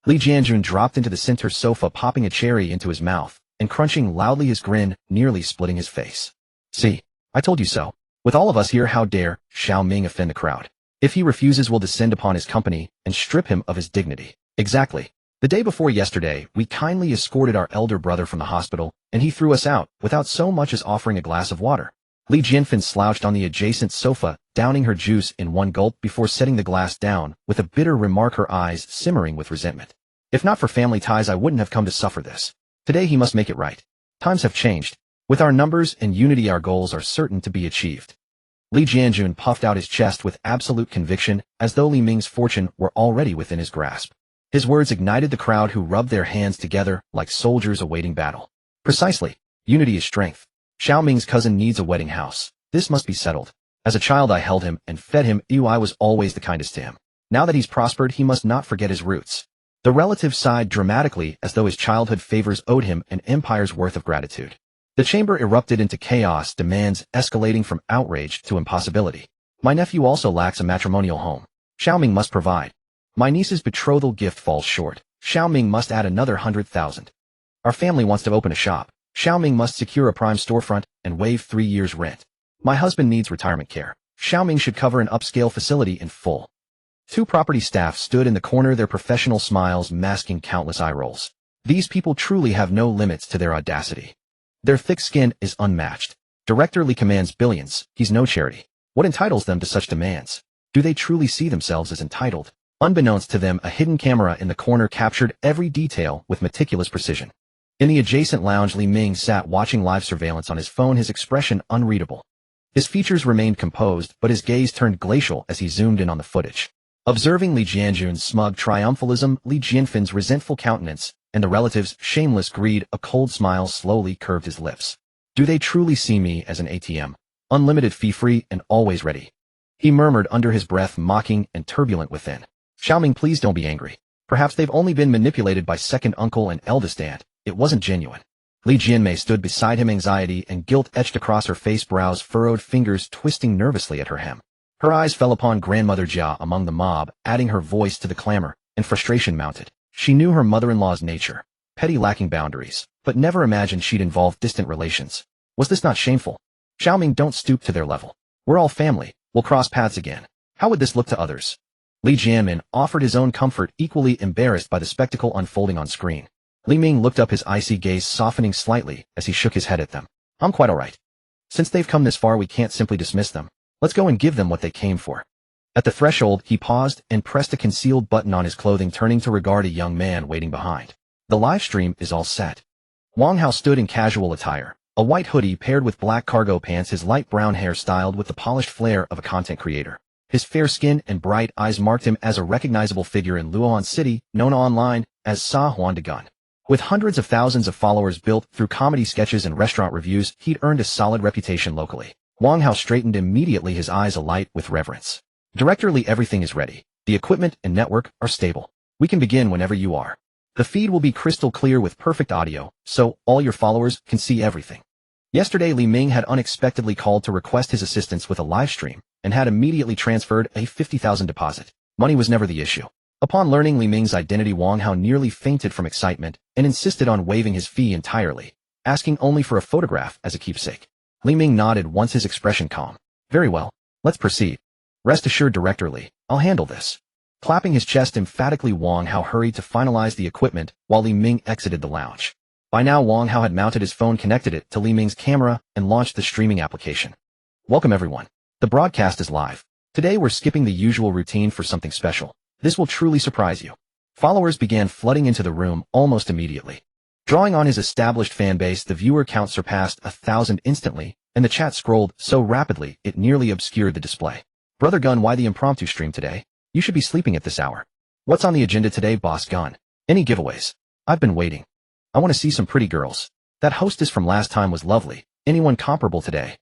Li Jianjun dropped into the center sofa, popping a cherry into his mouth and crunching loudly, his grin nearly splitting his face. See, I told you so. With all of us here, how dare Xiao Ming offend the crowd? If he refuses, we'll descend upon his company and strip him of his dignity. Exactly. The day before yesterday, we kindly escorted our elder brother from the hospital, and he threw us out without so much as offering a glass of water. Li Jianfan slouched on the adjacent sofa, downing her juice in one gulp before setting the glass down with a bitter remark, her eyes simmering with resentment. If not for family ties, I wouldn't have come to suffer this. Today he must make it right. Times have changed. With our numbers and unity, our goals are certain to be achieved. Li Jianjun puffed out his chest with absolute conviction, as though Li Ming's fortune were already within his grasp. His words ignited the crowd, who rubbed their hands together like soldiers awaiting battle. Precisely. Unity is strength. Xiao Ming's cousin needs a wedding house. This must be settled. As a child I held him and fed him. I was always the kindest to him. Now that he's prospered, he must not forget his roots. The relative sighed dramatically, as though his childhood favors owed him an empire's worth of gratitude. The chamber erupted into chaos, demands escalating from outrage to impossibility. My nephew also lacks a matrimonial home. Xiao Ming must provide. My niece's betrothal gift falls short. Xiao Ming must add another 100,000. Our family wants to open a shop. Xiao Ming must secure a prime storefront and waive 3 years' rent. My husband needs retirement care. Xiao Ming should cover an upscale facility in full. 2 property staff stood in the corner, their professional smiles masking countless eye rolls. These people truly have no limits to their audacity. Their thick skin is unmatched. Director Li commands billions. He's no charity. What entitles them to such demands? Do they truly see themselves as entitled? Unbeknownst to them, a hidden camera in the corner captured every detail with meticulous precision. In the adjacent lounge, Li Ming sat watching live surveillance on his phone, his expression unreadable. His features remained composed, but his gaze turned glacial as he zoomed in on the footage. Observing Li Jianjun's smug triumphalism, Li Jianfan's resentful countenance, and the relative's shameless greed, a cold smile slowly curved his lips. Do they truly see me as an ATM? Unlimited, fee-free, and always ready? He murmured under his breath, mocking and turbulent within. Xiao Ming, please don't be angry. Perhaps they've only been manipulated by second uncle and eldest aunt. It wasn't genuine. Li Jianmei stood beside him, anxiety and guilt etched across her face, brows furrowed, fingers twisting nervously at her hem. Her eyes fell upon grandmother Jia among the mob, adding her voice to the clamor, and frustration mounted. She knew her mother-in-law's nature, petty, lacking boundaries, but never imagined she'd involve distant relations. Was this not shameful? Xiao Ming, don't stoop to their level. We're all family. We'll cross paths again. How would this look to others? Li Jianmin offered his own comfort, equally embarrassed by the spectacle unfolding on screen. Li Ming looked up, his icy gaze softening slightly as he shook his head at them. I'm quite all right. Since they've come this far, we can't simply dismiss them. Let's go and give them what they came for. At the threshold, he paused and pressed a concealed button on his clothing, turning to regard a young man waiting behind. The live stream is all set. Wang Hao stood in casual attire, a white hoodie paired with black cargo pants, his light brown hair styled with the polished flair of a content creator. His fair skin and bright eyes marked him as a recognizable figure in Luohan City, known online as Sa Huan Dagun. With hundreds of thousands of followers built through comedy sketches and restaurant reviews, he'd earned a solid reputation locally. Wang Hao straightened immediately, his eyes alight with reverence. Director Li, everything is ready. The equipment and network are stable. We can begin whenever you are. The feed will be crystal clear with perfect audio, so all your followers can see everything. Yesterday, Li Ming had unexpectedly called to request his assistance with a live stream and had immediately transferred a 50,000 deposit. Money was never the issue. Upon learning Li Ming's identity, Wang Hao nearly fainted from excitement and insisted on waiving his fee entirely, asking only for a photograph as a keepsake. Li Ming nodded, once his expression calm. Very well, let's proceed. Rest assured, Director Li, I'll handle this. Clapping his chest emphatically, Wang Hao hurried to finalize the equipment while Li Ming exited the lounge. By now, Wang Hao had mounted his phone, connected it to Li Ming's camera, and launched the streaming application. Welcome everyone. The broadcast is live. Today we're skipping the usual routine for something special. This will truly surprise you. Followers began flooding into the room almost immediately. Drawing on his established fan base, the viewer count surpassed 1,000 instantly, and the chat scrolled so rapidly it nearly obscured the display. Brother Gun, why the impromptu stream today? You should be sleeping at this hour. What's on the agenda today, Boss Gun? Any giveaways? I've been waiting. I want to see some pretty girls. That hostess from last time was lovely. Anyone comparable today?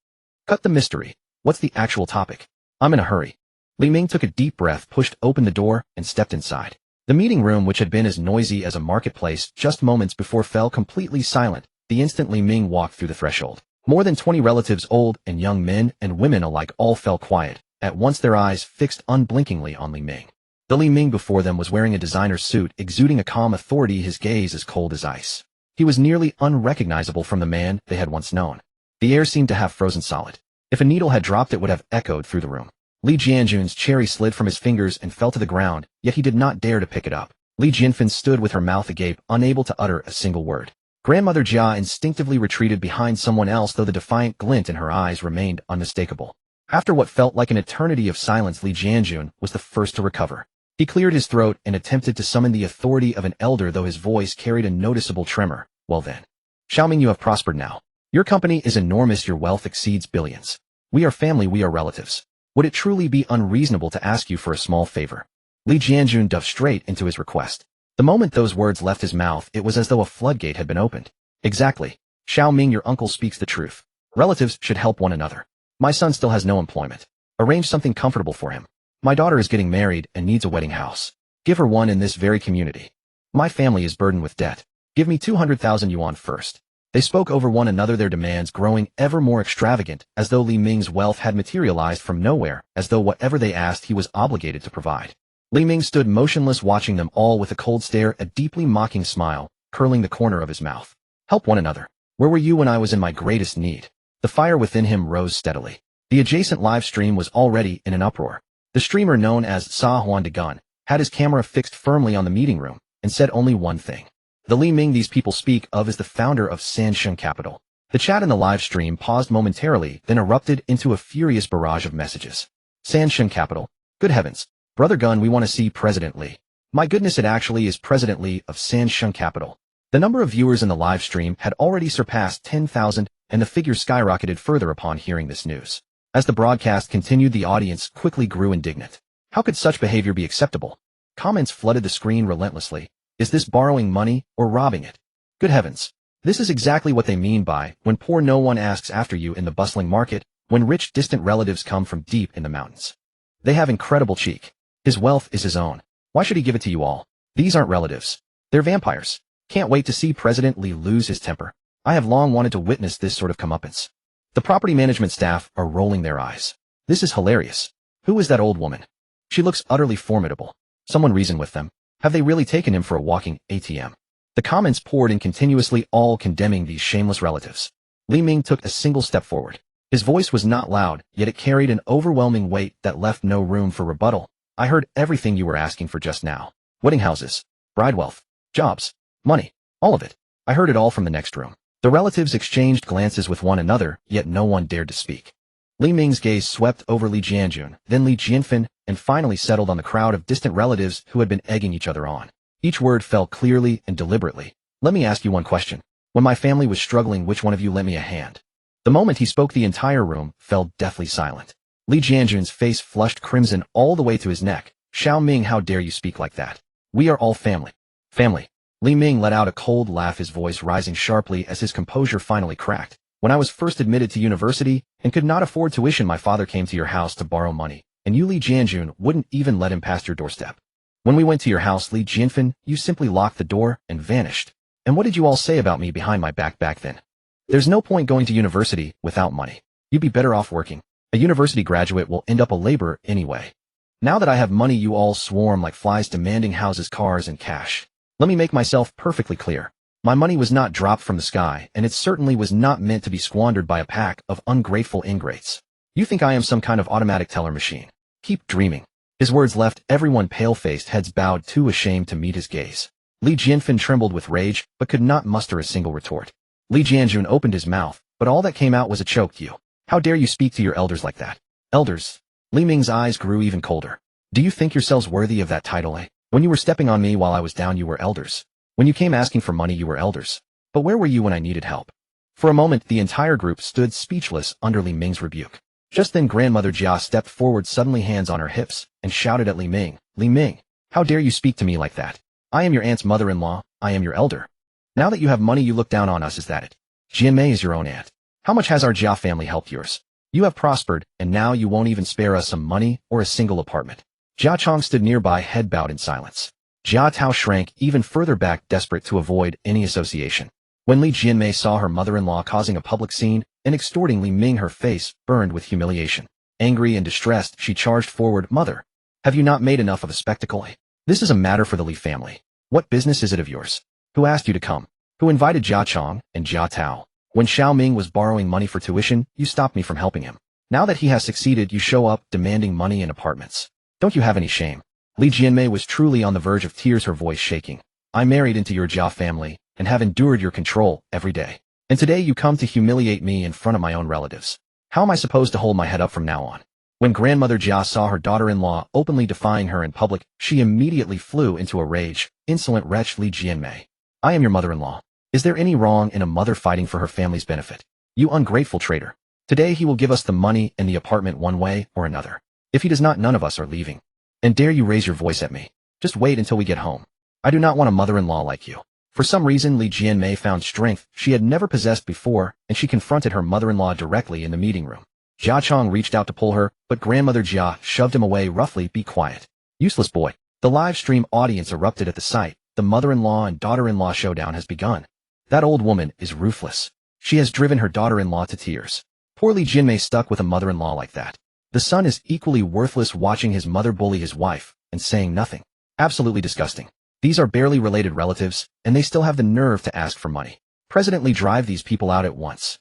Cut the mystery. What's the actual topic? I'm in a hurry. Li Ming took a deep breath, pushed open the door, and stepped inside. The meeting room, which had been as noisy as a marketplace just moments before, fell completely silent the instant Li Ming walked through the threshold. More than 20 relatives, old and young, men and women alike, all fell quiet, at once, their eyes fixed unblinkingly on Li Ming. The Li Ming before them was wearing a designer suit, exuding a calm authority, his gaze as cold as ice. He was nearly unrecognizable from the man they had once known. The air seemed to have frozen solid. If a needle had dropped, it would have echoed through the room. Li Jianjun's cherry slid from his fingers and fell to the ground, yet he did not dare to pick it up. Li Jianfan stood with her mouth agape, unable to utter a single word. Grandmother Jia instinctively retreated behind someone else, though the defiant glint in her eyes remained unmistakable. After what felt like an eternity of silence, Li Jianjun was the first to recover. He cleared his throat and attempted to summon the authority of an elder, though his voice carried a noticeable tremor. Well then. Xiaoming, you have prospered now. Your company is enormous, your wealth exceeds billions. We are family, we are relatives. Would it truly be unreasonable to ask you for a small favor? Li Jianjun dove straight into his request. The moment those words left his mouth, it was as though a floodgate had been opened. Exactly. Xiaoming, your uncle speaks the truth. Relatives should help one another. My son still has no employment. Arrange something comfortable for him. My daughter is getting married and needs a wedding house. Give her one in this very community. My family is burdened with debt. Give me 200,000 yuan first. They spoke over one another, their demands growing ever more extravagant, as though Li Ming's wealth had materialized from nowhere, as though whatever they asked he was obligated to provide. Li Ming stood motionless, watching them all with a cold stare, a deeply mocking smile curling the corner of his mouth. Help one another. Where were you when I was in my greatest need? The fire within him rose steadily. The adjacent live stream was already in an uproar. The streamer, known as Sa Huan Dagun, had his camera fixed firmly on the meeting room and said only one thing. The Li Ming these people speak of is the founder of Sansheng Capital. The chat in the live stream paused momentarily, then erupted into a furious barrage of messages. Sansheng Capital. Good heavens. Brother Gun, we want to see President Li. My goodness, it actually is President Li of Sansheng Capital. The number of viewers in the live stream had already surpassed 10,000, and the figure skyrocketed further upon hearing this news. As the broadcast continued, the audience quickly grew indignant. How could such behavior be acceptable? Comments flooded the screen relentlessly. Is this borrowing money or robbing it? Good heavens. This is exactly what they mean by, when poor no one asks after you in the bustling market, when rich distant relatives come from deep in the mountains. They have incredible cheek. His wealth is his own. Why should he give it to you all? These aren't relatives. They're vampires. Can't wait to see President Li lose his temper. I have long wanted to witness this sort of comeuppance. The property management staff are rolling their eyes. This is hilarious. Who is that old woman? She looks utterly formidable. Someone reason with them. Have they really taken him for a walking ATM? The comments poured in continuously, all condemning these shameless relatives. Li Ming took a single step forward. His voice was not loud, yet it carried an overwhelming weight that left no room for rebuttal. I heard everything you were asking for just now. Wedding houses, bride wealth, jobs, money, all of it. I heard it all from the next room. The relatives exchanged glances with one another, yet no one dared to speak. Li Ming's gaze swept over Li Jianjun, then Li Jianfan, and finally settled on the crowd of distant relatives who had been egging each other on. Each word fell clearly and deliberately. Let me ask you one question. When my family was struggling, which one of you lent me a hand? The moment he spoke, the entire room fell deathly silent. Li Jianjun's face flushed crimson all the way to his neck. Xiaoming, how dare you speak like that? We are all family. Family. Li Ming let out a cold laugh, his voice rising sharply as his composure finally cracked. When I was first admitted to university and could not afford tuition, my father came to your house to borrow money, and you, Li Jianjun, wouldn't even let him past your doorstep. When we went to your house, Li Jianfan, you simply locked the door and vanished. And what did you all say about me behind my back then? There's no point going to university without money. You'd be better off working. A university graduate will end up a laborer anyway. Now that I have money, you all swarm like flies demanding houses, cars, and cash. Let me make myself perfectly clear. My money was not dropped from the sky, and it certainly was not meant to be squandered by a pack of ungrateful ingrates. You think I am some kind of automatic teller machine? Keep dreaming. His words left everyone pale-faced, heads bowed, too ashamed to meet his gaze. Li Jianfan trembled with rage, but could not muster a single retort. Li Jianjun opened his mouth, but all that came out was a choked "You. How dare you speak to your elders like that?" Elders? Li Ming's eyes grew even colder. Do you think yourselves worthy of that title, eh? When you were stepping on me while I was down, you were elders. When you came asking for money, you were elders. But where were you when I needed help? For a moment, the entire group stood speechless under Li Ming's rebuke. Just then, Grandmother Jia stepped forward, suddenly hands on her hips, and shouted at Li Ming, "Li Ming, how dare you speak to me like that? I am your aunt's mother-in-law, I am your elder. Now that you have money, you look down on us, is that it? Jianmei is your own aunt. How much has our Jia family helped yours? You have prospered, and now you won't even spare us some money or a single apartment. Jia Chong stood nearby, head bowed in silence. Jia Tao shrank even further back, desperate to avoid any association. When Li Jianmei saw her mother-in-law causing a public scene and extorting Li Ming, her face burned with humiliation. Angry and distressed, she charged forward. Mother, have you not made enough of a spectacle? This is a matter for the Li family. What business is it of yours? Who asked you to come? Who invited Jia Chong and Jia Tao? When Xiao Ming was borrowing money for tuition, you stopped me from helping him. Now that he has succeeded, you show up demanding money and apartments. Don't you have any shame? Li Jianmei was truly on the verge of tears, her voice shaking. I married into your Jia family and have endured your control every day. And today you come to humiliate me in front of my own relatives. How am I supposed to hold my head up from now on? When grandmother Jia saw her daughter-in-law openly defying her in public, she immediately flew into a rage. Insolent wretch, Li Jianmei. I am your mother-in-law. Is there any wrong in a mother fighting for her family's benefit? You ungrateful traitor. Today he will give us the money and the apartment one way or another. If he does not, none of us are leaving. And dare you raise your voice at me? Just wait until we get home. I do not want a mother-in-law like you. For some reason, Li Jianmei found strength she had never possessed before, and she confronted her mother-in-law directly in the meeting room. Jia Chong reached out to pull her, but grandmother Jia shoved him away roughly. Be quiet. Useless boy. The live stream audience erupted at the sight. The mother-in-law and daughter-in-law showdown has begun. That old woman is ruthless. She has driven her daughter-in-law to tears. Poor Li Jianmei stuck with a mother-in-law like that. The son is equally worthless, watching his mother bully his wife and saying nothing. Absolutely disgusting. These are barely related relatives, and they still have the nerve to ask for money. President Li, drive these people out at once.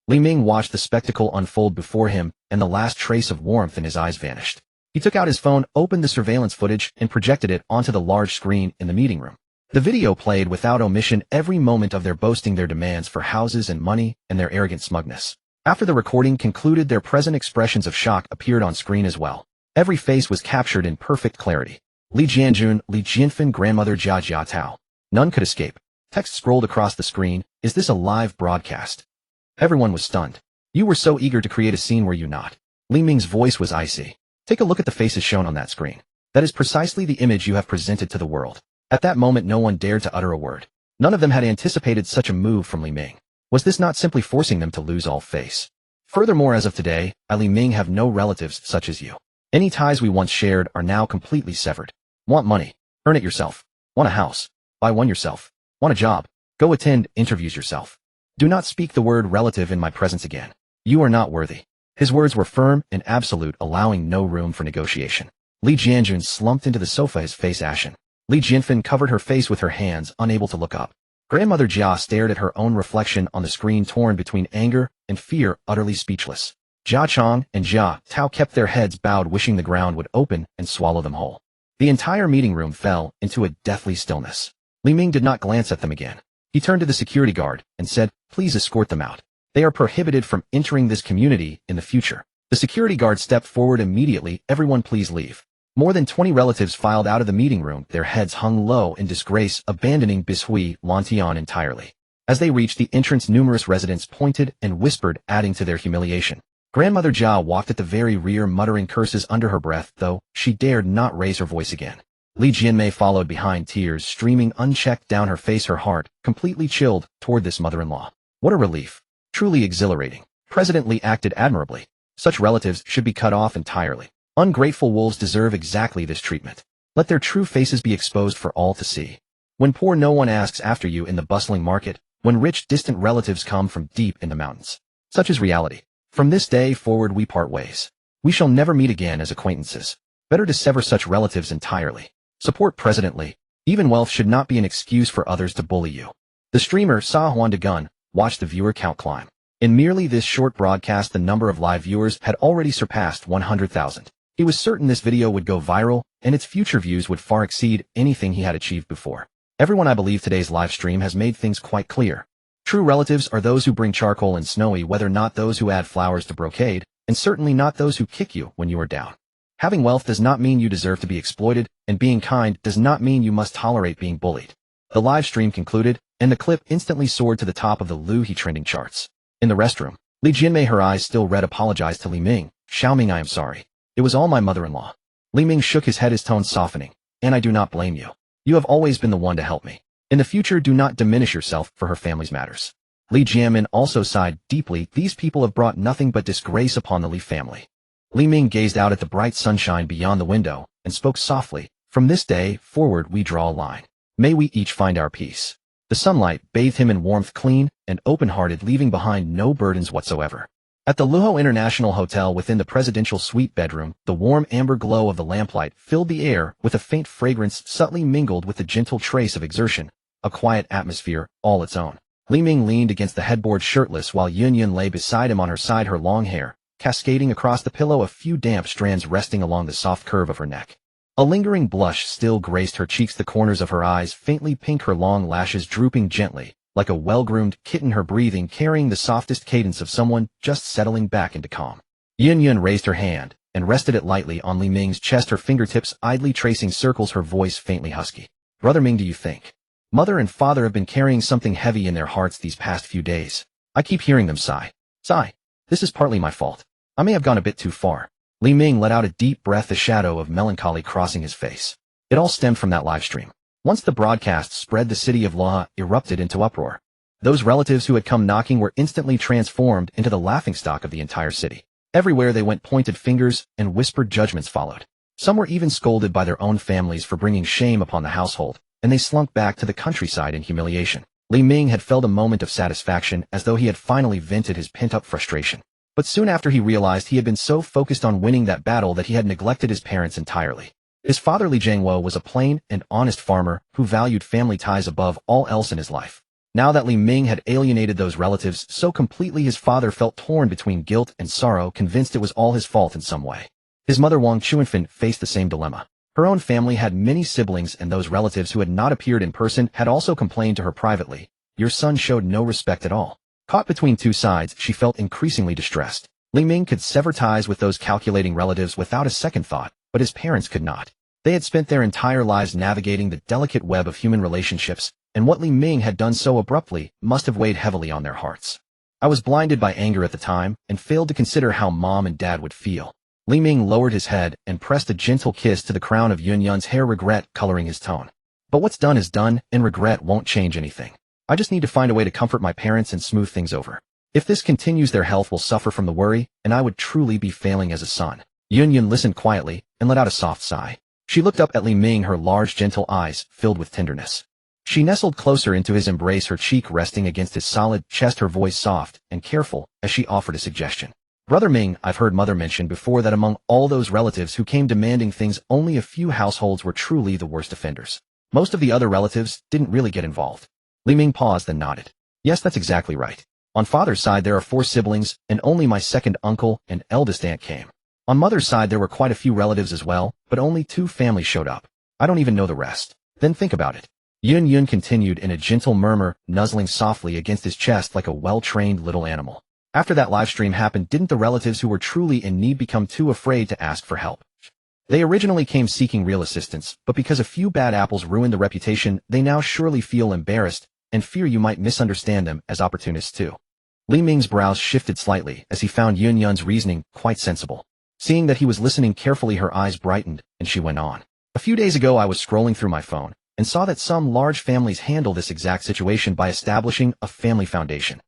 Li Ming watched the spectacle unfold before him, and the last trace of warmth in his eyes vanished. He took out his phone, opened the surveillance footage, and projected it onto the large screen in the meeting room. The video played without omission every moment of their boasting, their demands for houses and money, and their arrogant smugness. After the recording concluded, their present expressions of shock appeared on screen as well. Every face was captured in perfect clarity. Li Jianjun, Li Jianfen, grandmother Jia Tao. None could escape. Text scrolled across the screen. Is this a live broadcast? Everyone was stunned. You were so eager to create a scene, were you not? Li Ming's voice was icy. Take a look at the faces shown on that screen. That is precisely the image you have presented to the world. At that moment, no one dared to utter a word. None of them had anticipated such a move from Li Ming. Was this not simply forcing them to lose all face? Furthermore, as of today, I, Li Ming, have no relatives such as you. Any ties we once shared are now completely severed. Want money? Earn it yourself. Want a house? Buy one yourself. Want a job? Go attend interviews yourself. Do not speak the word relative in my presence again. You are not worthy. His words were firm and absolute, allowing no room for negotiation. Li Jianjun slumped into the sofa, his face ashen. Li Jianfen covered her face with her hands, unable to look up. Grandmother Jia stared at her own reflection on the screen, torn between anger and fear, utterly speechless. Jia Chong and Jia Tao kept their heads bowed, wishing the ground would open and swallow them whole. The entire meeting room fell into a deathly stillness. Li Ming did not glance at them again. He turned to the security guard and said, please escort them out. They are prohibited from entering this community in the future. The security guard stepped forward immediately. Everyone please leave. More than 20 relatives filed out of the meeting room, their heads hung low in disgrace, abandoning Bishui Lantian entirely. As they reached the entrance, numerous residents pointed and whispered, adding to their humiliation. Grandmother Jia walked at the very rear, muttering curses under her breath, though she dared not raise her voice again. Li Jianmei followed behind, tears streaming unchecked down her face, her heart completely chilled toward this mother-in-law. What a relief. Truly exhilarating. President Li acted admirably. Such relatives should be cut off entirely. Ungrateful wolves deserve exactly this treatment. Let their true faces be exposed for all to see. When poor, no one asks after you in the bustling market. When rich, distant relatives come from deep in the mountains. Such is reality. From this day forward we part ways. We shall never meet again as acquaintances. Better to sever such relatives entirely. Support President Li. Even wealth should not be an excuse for others to bully you. The streamer Sa Huan Dagun watched the viewer count climb. In merely this short broadcast, the number of live viewers had already surpassed 100,000. He was certain this video would go viral, and its future views would far exceed anything he had achieved before. Everyone, I believe today's live stream has made things quite clear. True relatives are those who bring charcoal and snowy weather, not those who add flowers to brocade, and certainly not those who kick you when you are down. Having wealth does not mean you deserve to be exploited, and being kind does not mean you must tolerate being bullied. The live stream concluded, and the clip instantly soared to the top of the Luhi trending charts. In the restroom, Li Jianmei, her eyes still red, apologized to Li Ming. Xiao Ming, I am sorry. It was all my mother-in-law. Li Ming shook his head, his tone softening. And I do not blame you. You have always been the one to help me. In the future, do not diminish yourself for her family's matters. Li Jianmin also sighed deeply. These people have brought nothing but disgrace upon the Li family. Li Ming gazed out at the bright sunshine beyond the window and spoke softly. From this day forward we draw a line. May we each find our peace. The sunlight bathed him in warmth, clean and open-hearted, leaving behind no burdens whatsoever. At the Luo International Hotel within the presidential suite bedroom, the warm amber glow of the lamplight filled the air with a faint fragrance subtly mingled with the gentle trace of exertion, a quiet atmosphere all its own. Li Ming leaned against the headboard shirtless while Yun Yun lay beside him on her side, her long hair cascading across the pillow, a few damp strands resting along the soft curve of her neck. A lingering blush still graced her cheeks, the corners of her eyes faintly pink, her long lashes drooping gently, like a well-groomed kitten, her breathing carrying the softest cadence of someone just settling back into calm. Yun Yun raised her hand and rested it lightly on Li Ming's chest, her fingertips idly tracing circles, her voice faintly husky. Brother Ming, do you think Mother and Father have been carrying something heavy in their hearts these past few days? I keep hearing them sigh. Sigh. This is partly my fault. I may have gone a bit too far. Li Ming let out a deep breath, a shadow of melancholy crossing his face. It all stemmed from that live stream. Once the broadcast spread, the city of Luohe erupted into uproar. Those relatives who had come knocking were instantly transformed into the laughingstock of the entire city. Everywhere they went, pointed fingers and whispered judgments followed. Some were even scolded by their own families for bringing shame upon the household, and they slunk back to the countryside in humiliation. Li Ming had felt a moment of satisfaction, as though he had finally vented his pent-up frustration. But soon after, he realized he had been so focused on winning that battle that he had neglected his parents entirely. His father Li Jiangwo was a plain and honest farmer who valued family ties above all else in his life. Now that Li Ming had alienated those relatives so completely, his father felt torn between guilt and sorrow, convinced it was all his fault in some way. His mother Wang Chuanfan faced the same dilemma. Her own family had many siblings, and those relatives who had not appeared in person had also complained to her privately. Your son showed no respect at all. Caught between two sides, she felt increasingly distressed. Li Ming could sever ties with those calculating relatives without a second thought, but his parents could not. They had spent their entire lives navigating the delicate web of human relationships, and what Li Ming had done so abruptly must have weighed heavily on their hearts. I was blinded by anger at the time, and failed to consider how Mom and Dad would feel. Li Ming lowered his head and pressed a gentle kiss to the crown of Yun Yun's hair, regret coloring his tone. But what's done is done, and regret won't change anything. I just need to find a way to comfort my parents and smooth things over. If this continues, their health will suffer from the worry, and I would truly be failing as a son. Yun Yun listened quietly and let out a soft sigh. She looked up at Li Ming, her large gentle eyes filled with tenderness. She nestled closer into his embrace, her cheek resting against his solid chest, her voice soft and careful as she offered a suggestion. Brother Ming, I've heard Mother mention before that among all those relatives who came demanding things, only a few households were truly the worst offenders. Most of the other relatives didn't really get involved. Li Ming paused, then nodded. Yes, that's exactly right. On Father's side there are 4 siblings, and only my second uncle and eldest aunt came. On Mother's side there were quite a few relatives as well, but only 2 families showed up. I don't even know the rest. Then think about it. Yun Yun continued in a gentle murmur, nuzzling softly against his chest like a well-trained little animal. After that live stream happened, didn't the relatives who were truly in need become too afraid to ask for help? They originally came seeking real assistance, but because a few bad apples ruined the reputation, they now surely feel embarrassed and fear you might misunderstand them as opportunists too. Li Ming's brows shifted slightly as he found Yun Yun's reasoning quite sensible. Seeing that he was listening carefully, her eyes brightened, and she went on. A few days ago I was scrolling through my phone and saw that some large families handle this exact situation by establishing a family foundation.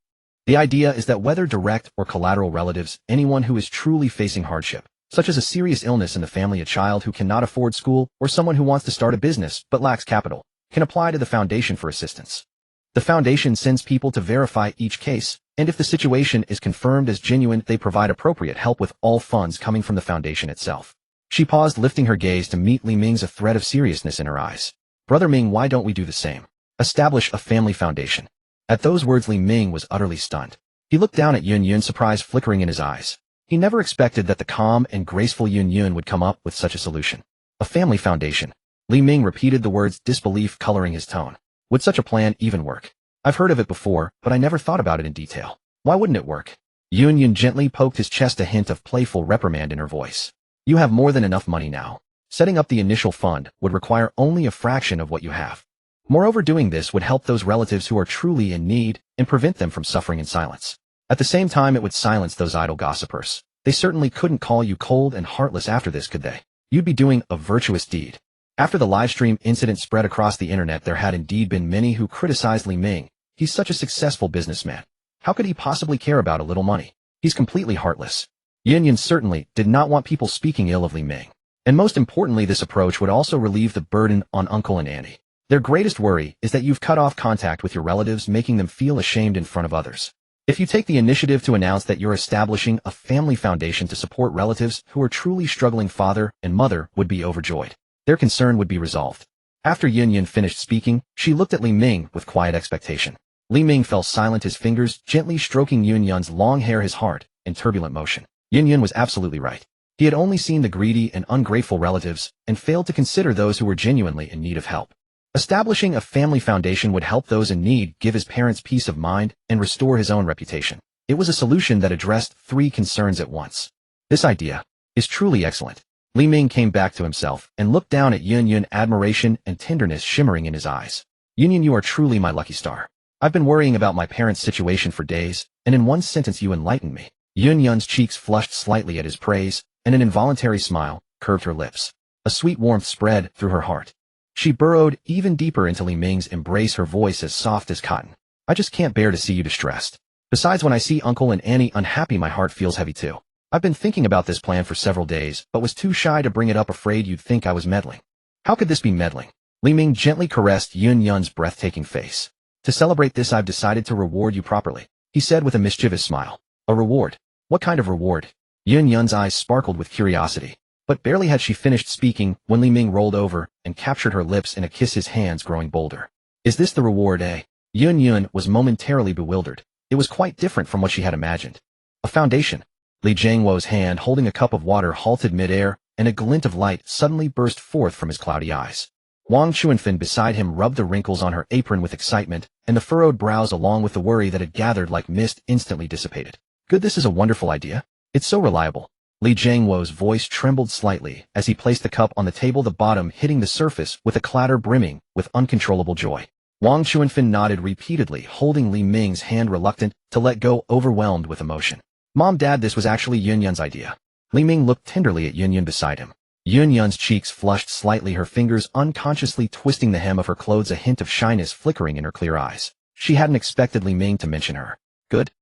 The idea is that whether direct or collateral relatives, anyone who is truly facing hardship, such as a serious illness in the family, a child who cannot afford school, or someone who wants to start a business but lacks capital, can apply to the foundation for assistance. The foundation sends people to verify each case, and if the situation is confirmed as genuine, they provide appropriate help with all funds coming from the foundation itself. She paused, lifting her gaze to meet Li Ming's, a thread of seriousness in her eyes. Brother Ming, why don't we do the same? Establish a family foundation. At those words, Li Ming was utterly stunned. He looked down at Yun Yun, surprise flickering in his eyes. He never expected that the calm and graceful Yun Yun would come up with such a solution. A family foundation. Li Ming repeated the words, disbelief coloring his tone. Would such a plan even work? I've heard of it before, but I never thought about it in detail. Why wouldn't it work? Yun Yun gently poked his chest, a hint of playful reprimand in her voice. You have more than enough money now. Setting up the initial fund would require only a fraction of what you have. Moreover, doing this would help those relatives who are truly in need and prevent them from suffering in silence. At the same time, it would silence those idle gossipers. They certainly couldn't call you cold and heartless after this, could they? You'd be doing a virtuous deed. After the livestream incident spread across the internet, there had indeed been many who criticized Li Ming. He's such a successful businessman. How could he possibly care about a little money? He's completely heartless. Yin Yun certainly did not want people speaking ill of Li Ming. And most importantly, this approach would also relieve the burden on Uncle and Auntie. Their greatest worry is that you've cut off contact with your relatives, making them feel ashamed in front of others. If you take the initiative to announce that you're establishing a family foundation to support relatives who are truly struggling, father and mother would be overjoyed. Their concern would be resolved. After Yin Yun finished speaking, she looked at Li Ming with quiet expectation. Li Ming fell silent, his fingers gently stroking Yin Yun's long hair, his heart in turbulent motion. Yin Yun was absolutely right. He had only seen the greedy and ungrateful relatives and failed to consider those who were genuinely in need of help. Establishing a family foundation would help those in need, give his parents peace of mind, and restore his own reputation. It was a solution that addressed three concerns at once. This idea is truly excellent. Li Ming came back to himself and looked down at Yin Yun, admiration and tenderness shimmering in his eyes. Yin Yun, you are truly my lucky star. I've been worrying about my parents' situation for days, and in one sentence you enlightened me. Yin Yun's cheeks flushed slightly at his praise, and an involuntary smile curved her lips. A sweet warmth spread through her heart. She burrowed even deeper into Li Ming's embrace, her voice as soft as cotton. I just can't bear to see you distressed. Besides, when I see Uncle and Auntie unhappy, my heart feels heavy too. I've been thinking about this plan for several days, but was too shy to bring it up, afraid you'd think I was meddling. How could this be meddling? Li Ming gently caressed Yin Yun's breathtaking face. To celebrate this, I've decided to reward you properly, he said with a mischievous smile. A reward? What kind of reward? Yin Yun's eyes sparkled with curiosity. But barely had she finished speaking when Li Ming rolled over and captured her lips in a kiss, his hands growing bolder. Is this the reward, eh? Yin Yun was momentarily bewildered. It was quite different from what she had imagined. A foundation. Li Jiangwo's hand holding a cup of water halted mid-air, and a glint of light suddenly burst forth from his cloudy eyes. Wang Chuanfan beside him rubbed the wrinkles on her apron with excitement, and the furrowed brows along with the worry that had gathered like mist instantly dissipated. Good, this is a wonderful idea. It's so reliable. Li Jiangwo's voice trembled slightly as he placed the cup on the table, the bottom hitting the surface with a clatter brimming with uncontrollable joy. Wang Chuanfan nodded repeatedly, holding Li Ming's hand, reluctant to let go, overwhelmed with emotion. Mom, Dad, this was actually Yin Yun's idea. Li Ming looked tenderly at Yin Yun beside him. Yin Yun's cheeks flushed slightly, her fingers unconsciously twisting the hem of her clothes, a hint of shyness flickering in her clear eyes. She hadn't expected Li Ming to mention her. Good.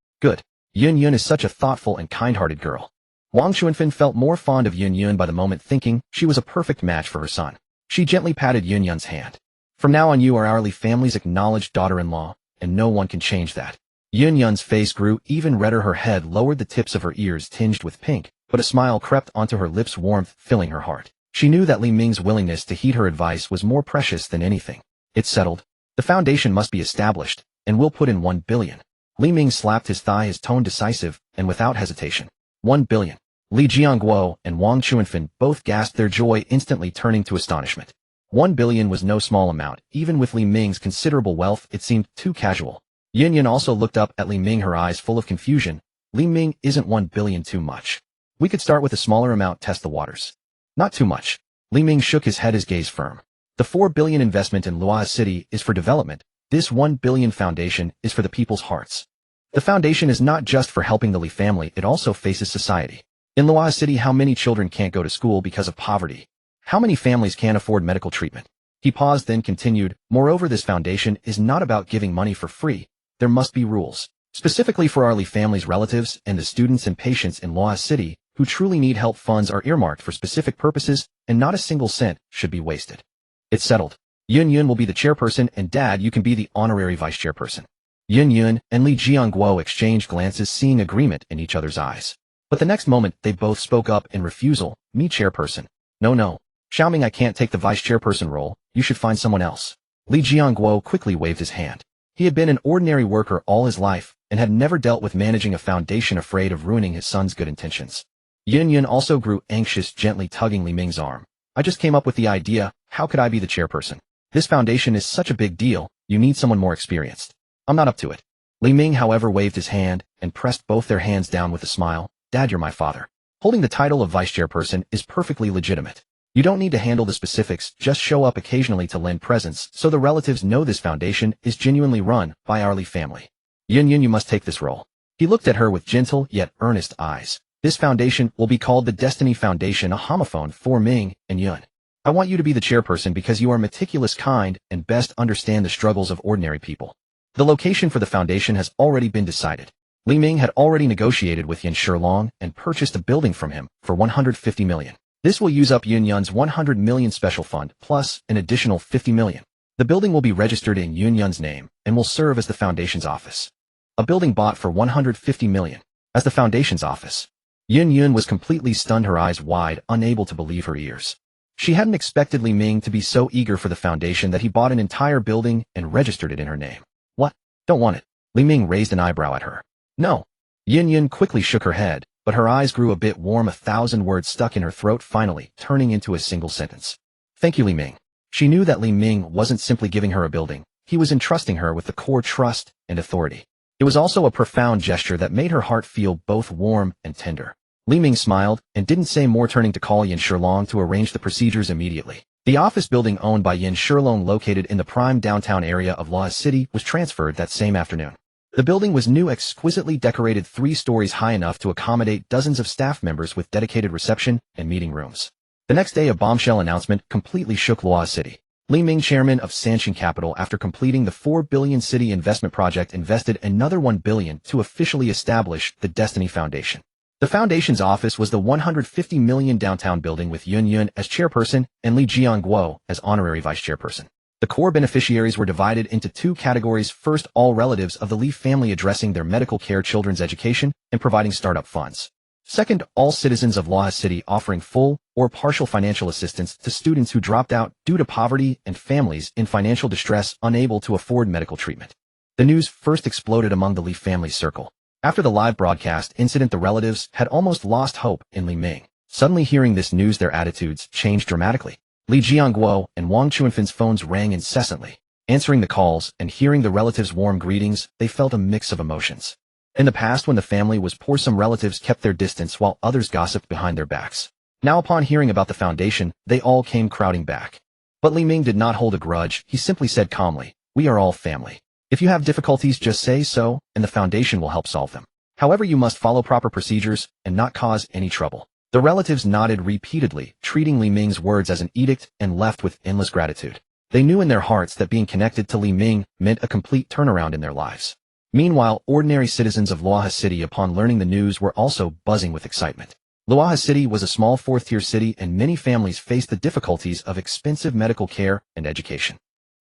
Yin Yun is such a thoughtful and kind-hearted girl. Wang Chuanfan felt more fond of Yin Yun by the moment, thinking she was a perfect match for her son. She gently patted Yin Yun's hand. From now on, you are our Li family's acknowledged daughter-in-law, and no one can change that. Yin Yun's face grew even redder, her head lowered, the tips of her ears tinged with pink, but a smile crept onto her lips, warmth filling her heart. She knew that Li Ming's willingness to heed her advice was more precious than anything. It's settled. The foundation must be established, and we'll put in 1 billion. Li Ming slapped his thigh, his tone decisive and without hesitation. 1 billion. Li Jiangguo and Wang Chuanfan both gasped, their joy instantly turning to astonishment. 1 billion was no small amount. Even with Li Ming's considerable wealth, it seemed too casual. Yin Yun also looked up at Li Ming, her eyes full of confusion. Li Ming, isn't 1 billion too much? We could start with a smaller amount, test the waters. Not too much. Li Ming shook his head, his gaze firm. The 4 billion investment in Luozi City is for development. This 1 billion foundation is for the people's hearts. The foundation is not just for helping the Li family, it also faces society. In Luozi City, how many children can't go to school because of poverty? How many families can't afford medical treatment? He paused, then continued, moreover, this foundation is not about giving money for free. There must be rules, specifically for our Li family's relatives and the students and patients in Luozi City who truly need help. Funds are earmarked for specific purposes, and not a single cent should be wasted. It's settled. Yin Yun will be the chairperson, and Dad, you can be the honorary vice chairperson. Yin Yun and Li Jiangguo exchanged glances, seeing agreement in each other's eyes. But the next moment, they both spoke up in refusal. Me chairperson. No. Xiaoming, I can't take the vice chairperson role. You should find someone else. Li Jiangguo quickly waved his hand. He had been an ordinary worker all his life and had never dealt with managing a foundation, afraid of ruining his son's good intentions. Yin Yun also grew anxious, gently tugging Li Ming's arm. I just came up with the idea. How could I be the chairperson? This foundation is such a big deal. You need someone more experienced. I'm not up to it. Li Ming, however, waved his hand and pressed both their hands down with a smile. Dad, you're my father. Holding the title of vice chairperson is perfectly legitimate. You don't need to handle the specifics, just show up occasionally to lend presents so the relatives know this foundation is genuinely run by our Li family. Yin Yun, you must take this role. He looked at her with gentle yet earnest eyes. This foundation will be called the Destiny Foundation, a homophone for Ming and Yun. I want you to be the chairperson because you are meticulous, kind, and best understand the struggles of ordinary people. The location for the foundation has already been decided. Li Ming had already negotiated with Yin Shilong and purchased a building from him for 150 million. This will use up Yun Yun's 100 million special fund, plus an additional 50 million. The building will be registered in Yun Yun's name and will serve as the foundation's office. A building bought for 150 million. As the foundation's office. Yun Yun was completely stunned, her eyes wide, unable to believe her ears. She hadn't expected Li Ming to be so eager for the foundation that he bought an entire building and registered it in her name. What? Don't want it. Li Ming raised an eyebrow at her. No. Yun Yun quickly shook her head, but her eyes grew a bit warm, 1,000 words stuck in her throat, finally turning into a single sentence. Thank you, Li Ming. She knew that Li Ming wasn't simply giving her a building. He was entrusting her with the core trust and authority. It was also a profound gesture that made her heart feel both warm and tender. Li Ming smiled and didn't say more, turning to call Yin Shilong to arrange the procedures immediately. The office building owned by Yin Shilong, located in the prime downtown area of Luoha City, was transferred that same afternoon. The building was new, exquisitely decorated, 3 stories high, enough to accommodate dozens of staff members with dedicated reception and meeting rooms. The next day, a bombshell announcement completely shook Luoha City. Li Ming, chairman of Sanshin Capital, after completing the 4 billion city investment project, invested another 1 billion to officially establish the Destiny Foundation. The foundation's office was the 150 million downtown building, with Yun Yun as chairperson and Li Jianguo as honorary vice chairperson. The core beneficiaries were divided into 2 categories. First, all relatives of the Li family addressing their medical care, children's education, and providing startup funds. Second, all citizens of Luoha City offering full or partial financial assistance to students who dropped out due to poverty and families in financial distress unable to afford medical treatment. The news first exploded among the Li family circle. After the live broadcast incident, the relatives had almost lost hope in Li Ming. Suddenly, hearing this news, their attitudes changed dramatically. Li Jianguo and Wang Chuanfin's phones rang incessantly. Answering the calls and hearing the relatives' warm greetings, they felt a mix of emotions. In the past, when the family was poor, some relatives kept their distance while others gossiped behind their backs. Now, upon hearing about the foundation, they all came crowding back. But Li Ming did not hold a grudge. He simply said calmly, "We are all family. If you have difficulties, just say so, and the foundation will help solve them. However, you must follow proper procedures and not cause any trouble." The relatives nodded repeatedly, treating Li Ming's words as an edict, and left with endless gratitude. They knew in their hearts that being connected to Li Ming meant a complete turnaround in their lives. Meanwhile, ordinary citizens of Luoha City, upon learning the news, were also buzzing with excitement. Luoha City was a small 4th-tier city, and many families faced the difficulties of expensive medical care and education.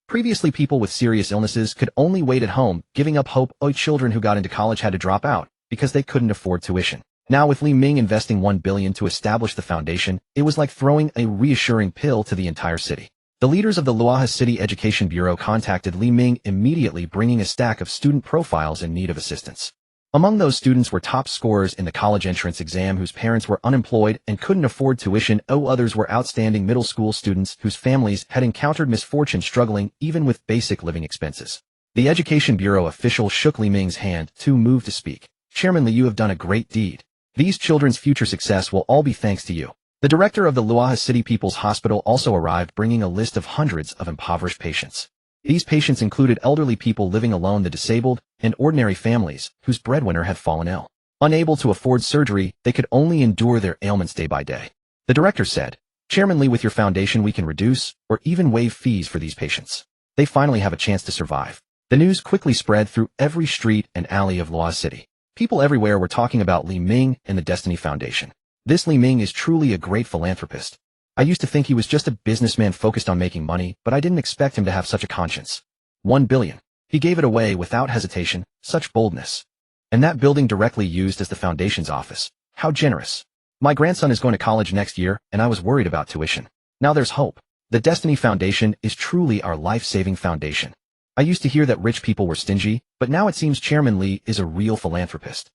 Previously, people with serious illnesses could only wait at home, giving up hope. Children who got into college had to drop out because they couldn't afford tuition. Now, with Li Ming investing 1 billion to establish the foundation, it was like throwing a reassuring pill to the entire city. The leaders of the Luoha City Education Bureau contacted Li Ming immediately, bringing a stack of student profiles in need of assistance. Among those students were top scorers in the college entrance exam whose parents were unemployed and couldn't afford tuition. Others were outstanding middle school students whose families had encountered misfortune, struggling even with basic living expenses. The Education Bureau official shook Li Ming's hand, too moved to speak. "Chairman Li, you have done a great deed. These children's future success will all be thanks to you." The director of the Luoha City People's Hospital also arrived, bringing a list of hundreds of impoverished patients. These patients included elderly people living alone, the disabled, and ordinary families whose breadwinner had fallen ill. Unable to afford surgery, they could only endure their ailments day by day. The director said, "Chairman Li, with your foundation we can reduce or even waive fees for these patients. They finally have a chance to survive." The news quickly spread through every street and alley of Luoha City. People everywhere were talking about Li Ming and the Destiny Foundation. This Li Ming is truly a great philanthropist. I used to think he was just a businessman focused on making money, but I didn't expect him to have such a conscience. 1 billion. He gave it away without hesitation, such boldness. And that building directly used as the foundation's office. How generous. My grandson is going to college next year, and I was worried about tuition. Now there's hope. The Destiny Foundation is truly our life-saving foundation. I used to hear that rich people were stingy, but now it seems Chairman Li is a real philanthropist.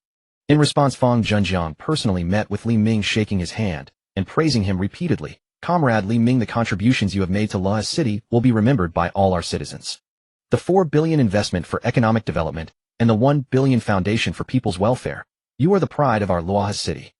In response, Fang Zhenjiang personally met with Li Ming, shaking his hand and praising him repeatedly. "Comrade Li Ming, the contributions you have made to Luoha City will be remembered by all our citizens. The 4 billion investment for economic development and the 1 billion foundation for people's welfare. You are the pride of our Luoha City."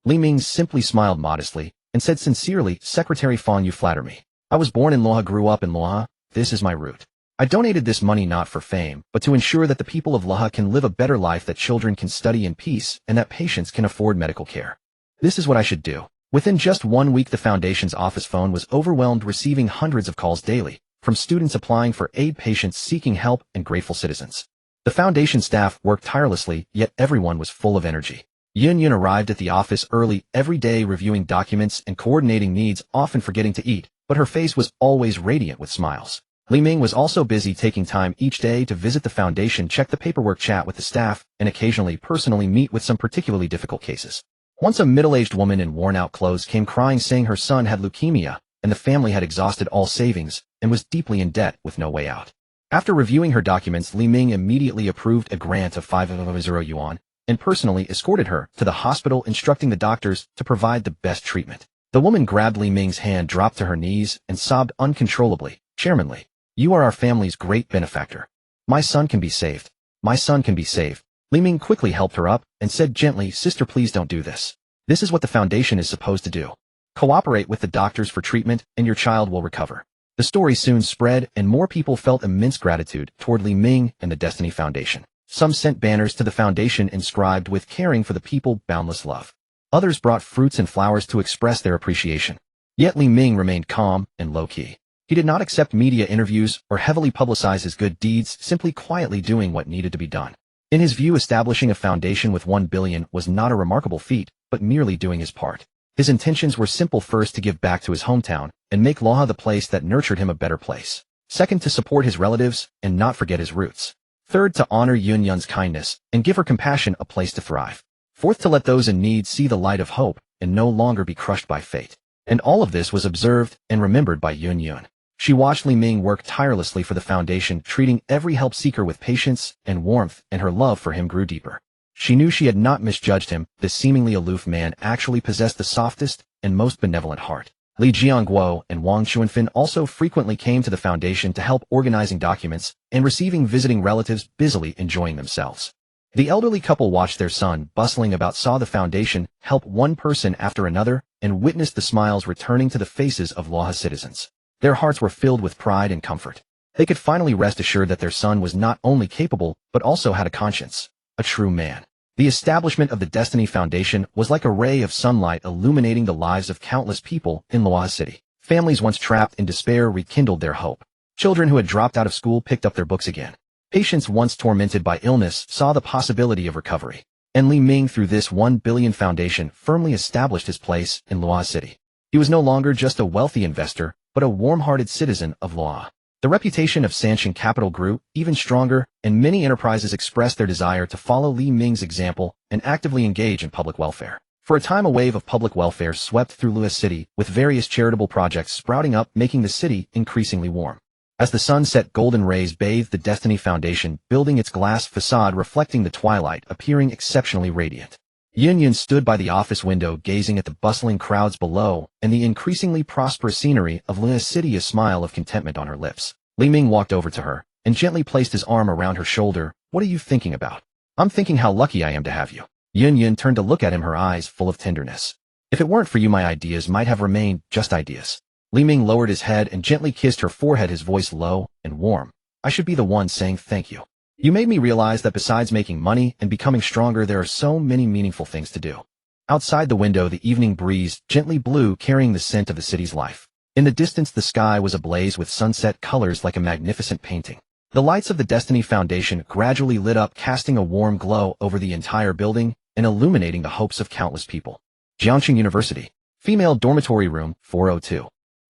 Li Ming simply smiled modestly and said sincerely, "Secretary Fang, you flatter me. I was born in Luoha, grew up in Luoha. This is my root. I donated this money not for fame, but to ensure that the people of Luoha can live a better life, that children can study in peace, and that patients can afford medical care. This is what I should do." Within just 1 week, the foundation's office phone was overwhelmed, receiving hundreds of calls daily from students applying for aid, patients seeking help, and grateful citizens. The foundation staff worked tirelessly, yet everyone was full of energy. Yun arrived at the office early every day, reviewing documents and coordinating needs, often forgetting to eat, but her face was always radiant with smiles. Li Ming was also busy, taking time each day to visit the foundation, check the paperwork, chat with the staff, and occasionally personally meet with some particularly difficult cases. Once a middle-aged woman in worn-out clothes came crying, saying her son had leukemia, and the family had exhausted all savings and was deeply in debt with no way out. After reviewing her documents, Li Ming immediately approved a grant of 500 yuan and personally escorted her to the hospital, instructing the doctors to provide the best treatment. The woman grabbed Li Ming's hand, dropped to her knees, and sobbed uncontrollably. "Chairman Li, you are our family's great benefactor. My son can be saved. My son can be saved." Li Ming quickly helped her up and said gently, "Sister, please don't do this. This is what the foundation is supposed to do. Cooperate with the doctors for treatment and your child will recover." The story soon spread and more people felt immense gratitude toward Li Ming and the Destiny Foundation. Some sent banners to the foundation inscribed with "Caring for the people, boundless love." Others brought fruits and flowers to express their appreciation. Yet Li Ming remained calm and low-key. He did not accept media interviews or heavily publicize his good deeds, simply quietly doing what needed to be done. In his view, establishing a foundation with 1 billion was not a remarkable feat, but merely doing his part. His intentions were simple: first, to give back to his hometown and make Loha the place that nurtured him a better place. Second, to support his relatives and not forget his roots. Third, to honor Yun's kindness and give her compassion a place to thrive. Fourth, to let those in need see the light of hope and no longer be crushed by fate. And all of this was observed and remembered by Yun. She watched Li Ming work tirelessly for the foundation, treating every help seeker with patience and warmth, and her love for him grew deeper. She knew she had not misjudged him. This seemingly aloof man actually possessed the softest and most benevolent heart. Li Jiangguo and Wang Chuanfin also frequently came to the foundation to help organizing documents and receiving visiting relatives, busily enjoying themselves. The elderly couple watched their son bustling about, saw the foundation help one person after another, and witnessed the smiles returning to the faces of Loha citizens. Their hearts were filled with pride and comfort. They could finally rest assured that their son was not only capable, but also had a conscience, a true man. The establishment of the Destiny Foundation was like a ray of sunlight illuminating the lives of countless people in Loha City. Families once trapped in despair rekindled their hope. Children who had dropped out of school picked up their books again. Patients once tormented by illness saw the possibility of recovery. And Li Ming, through this 1 billion foundation, firmly established his place in Loha City. He was no longer just a wealthy investor, but a warm-hearted citizen of Loha. The reputation of Sanshin Capital grew even stronger, and many enterprises expressed their desire to follow Li Ming's example and actively engage in public welfare. For a time, a wave of public welfare swept through Loha City, with various charitable projects sprouting up, making the city increasingly warm. As the sun set, golden rays bathed the Destiny Foundation, building its glass facade reflecting the twilight, appearing exceptionally radiant. Yun stood by the office window, gazing at the bustling crowds below and the increasingly prosperous scenery of Loha City, a smile of contentment on her lips. Li Ming walked over to her and gently placed his arm around her shoulder. "What are you thinking about?" "I'm thinking how lucky I am to have you." Yun turned to look at him, her eyes full of tenderness. "If it weren't for you, my ideas might have remained just ideas." Li Ming lowered his head and gently kissed her forehead, his voice low and warm. "I should be the one saying thank you. You made me realize that besides making money and becoming stronger, there are so many meaningful things to do." Outside the window, the evening breeze gently blew, carrying the scent of the city's life. In the distance, the sky was ablaze with sunset colors like a magnificent painting. The lights of the Destiny Foundation gradually lit up, casting a warm glow over the entire building and illuminating the hopes of countless people. Jiangqing University. Female dormitory room, 402.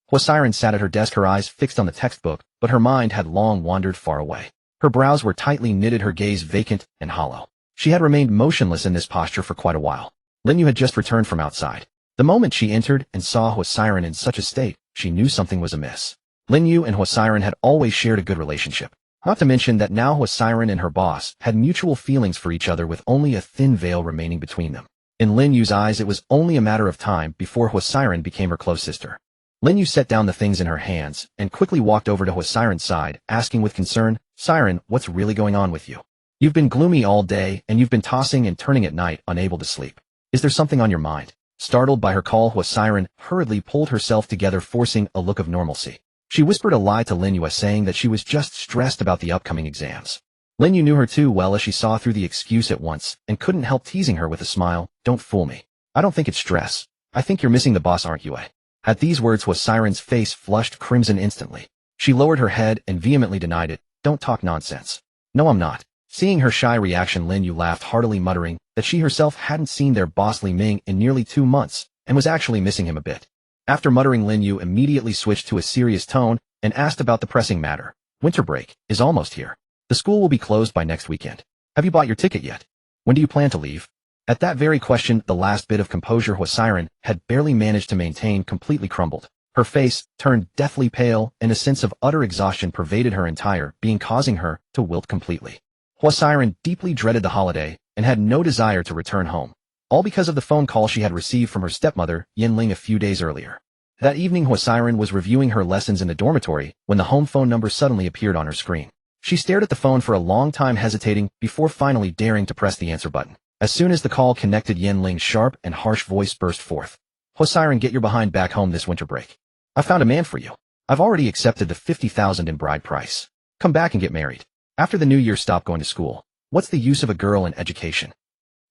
Hua Siren sat at her desk, her eyes fixed on the textbook, but her mind had long wandered far away. Her brows were tightly knitted, her gaze vacant and hollow. She had remained motionless in this posture for quite a while. Lin Yu had just returned from outside. The moment she entered and saw Hua Siren in such a state, she knew something was amiss. Lin Yu and Hua Siren had always shared a good relationship. Not to mention that now Hua Siren and her boss had mutual feelings for each other, with only a thin veil remaining between them. In Lin Yu's eyes, it was only a matter of time before Hua Siren became her close sister. Lin Yu set down the things in her hands and quickly walked over to Hua Siren's side, asking with concern, "Siren, what's really going on with you? You've been gloomy all day, and you've been tossing and turning at night, unable to sleep. Is there something on your mind?" Startled by her call, Hua Siren hurriedly pulled herself together, forcing a look of normalcy. She whispered a lie to Lin Yu, saying that she was just stressed about the upcoming exams. Lin Yu knew her too well, as she saw through the excuse at once and couldn't help teasing her with a smile. "Don't fool me. I don't think it's stress. I think you're missing the boss, aren't you, eh?" At these words, Hua Siren's face flushed crimson instantly. She lowered her head and vehemently denied it. Don't talk nonsense. No, I'm not. Seeing her shy reaction, Lin Yu laughed heartily, muttering that she herself hadn't seen their boss Li Ming in nearly 2 months and was actually missing him a bit. After muttering, Lin Yu immediately switched to a serious tone and asked about the pressing matter. Winter break is almost here. The school will be closed by next weekend. Have you bought your ticket yet? When do you plan to leave? At that very question, the last bit of composure Hwasiren had barely managed to maintain completely crumbled. Her face turned deathly pale, and a sense of utter exhaustion pervaded her entire being, causing her to wilt completely. Hwasiren deeply dreaded the holiday and had no desire to return home, all because of the phone call she had received from her stepmother, Yanling, a few days earlier. That evening, Hwasiren was reviewing her lessons in the dormitory when the home phone number suddenly appeared on her screen. She stared at the phone for a long time, hesitating before finally daring to press the answer button. As soon as the call connected, Yanling's sharp and harsh voice burst forth. Hwasiren, get your behind back home this winter break. I found a man for you. I've already accepted the 50,000 in bride price. Come back and get married. After the new year, stop going to school. What's the use of a girl in education?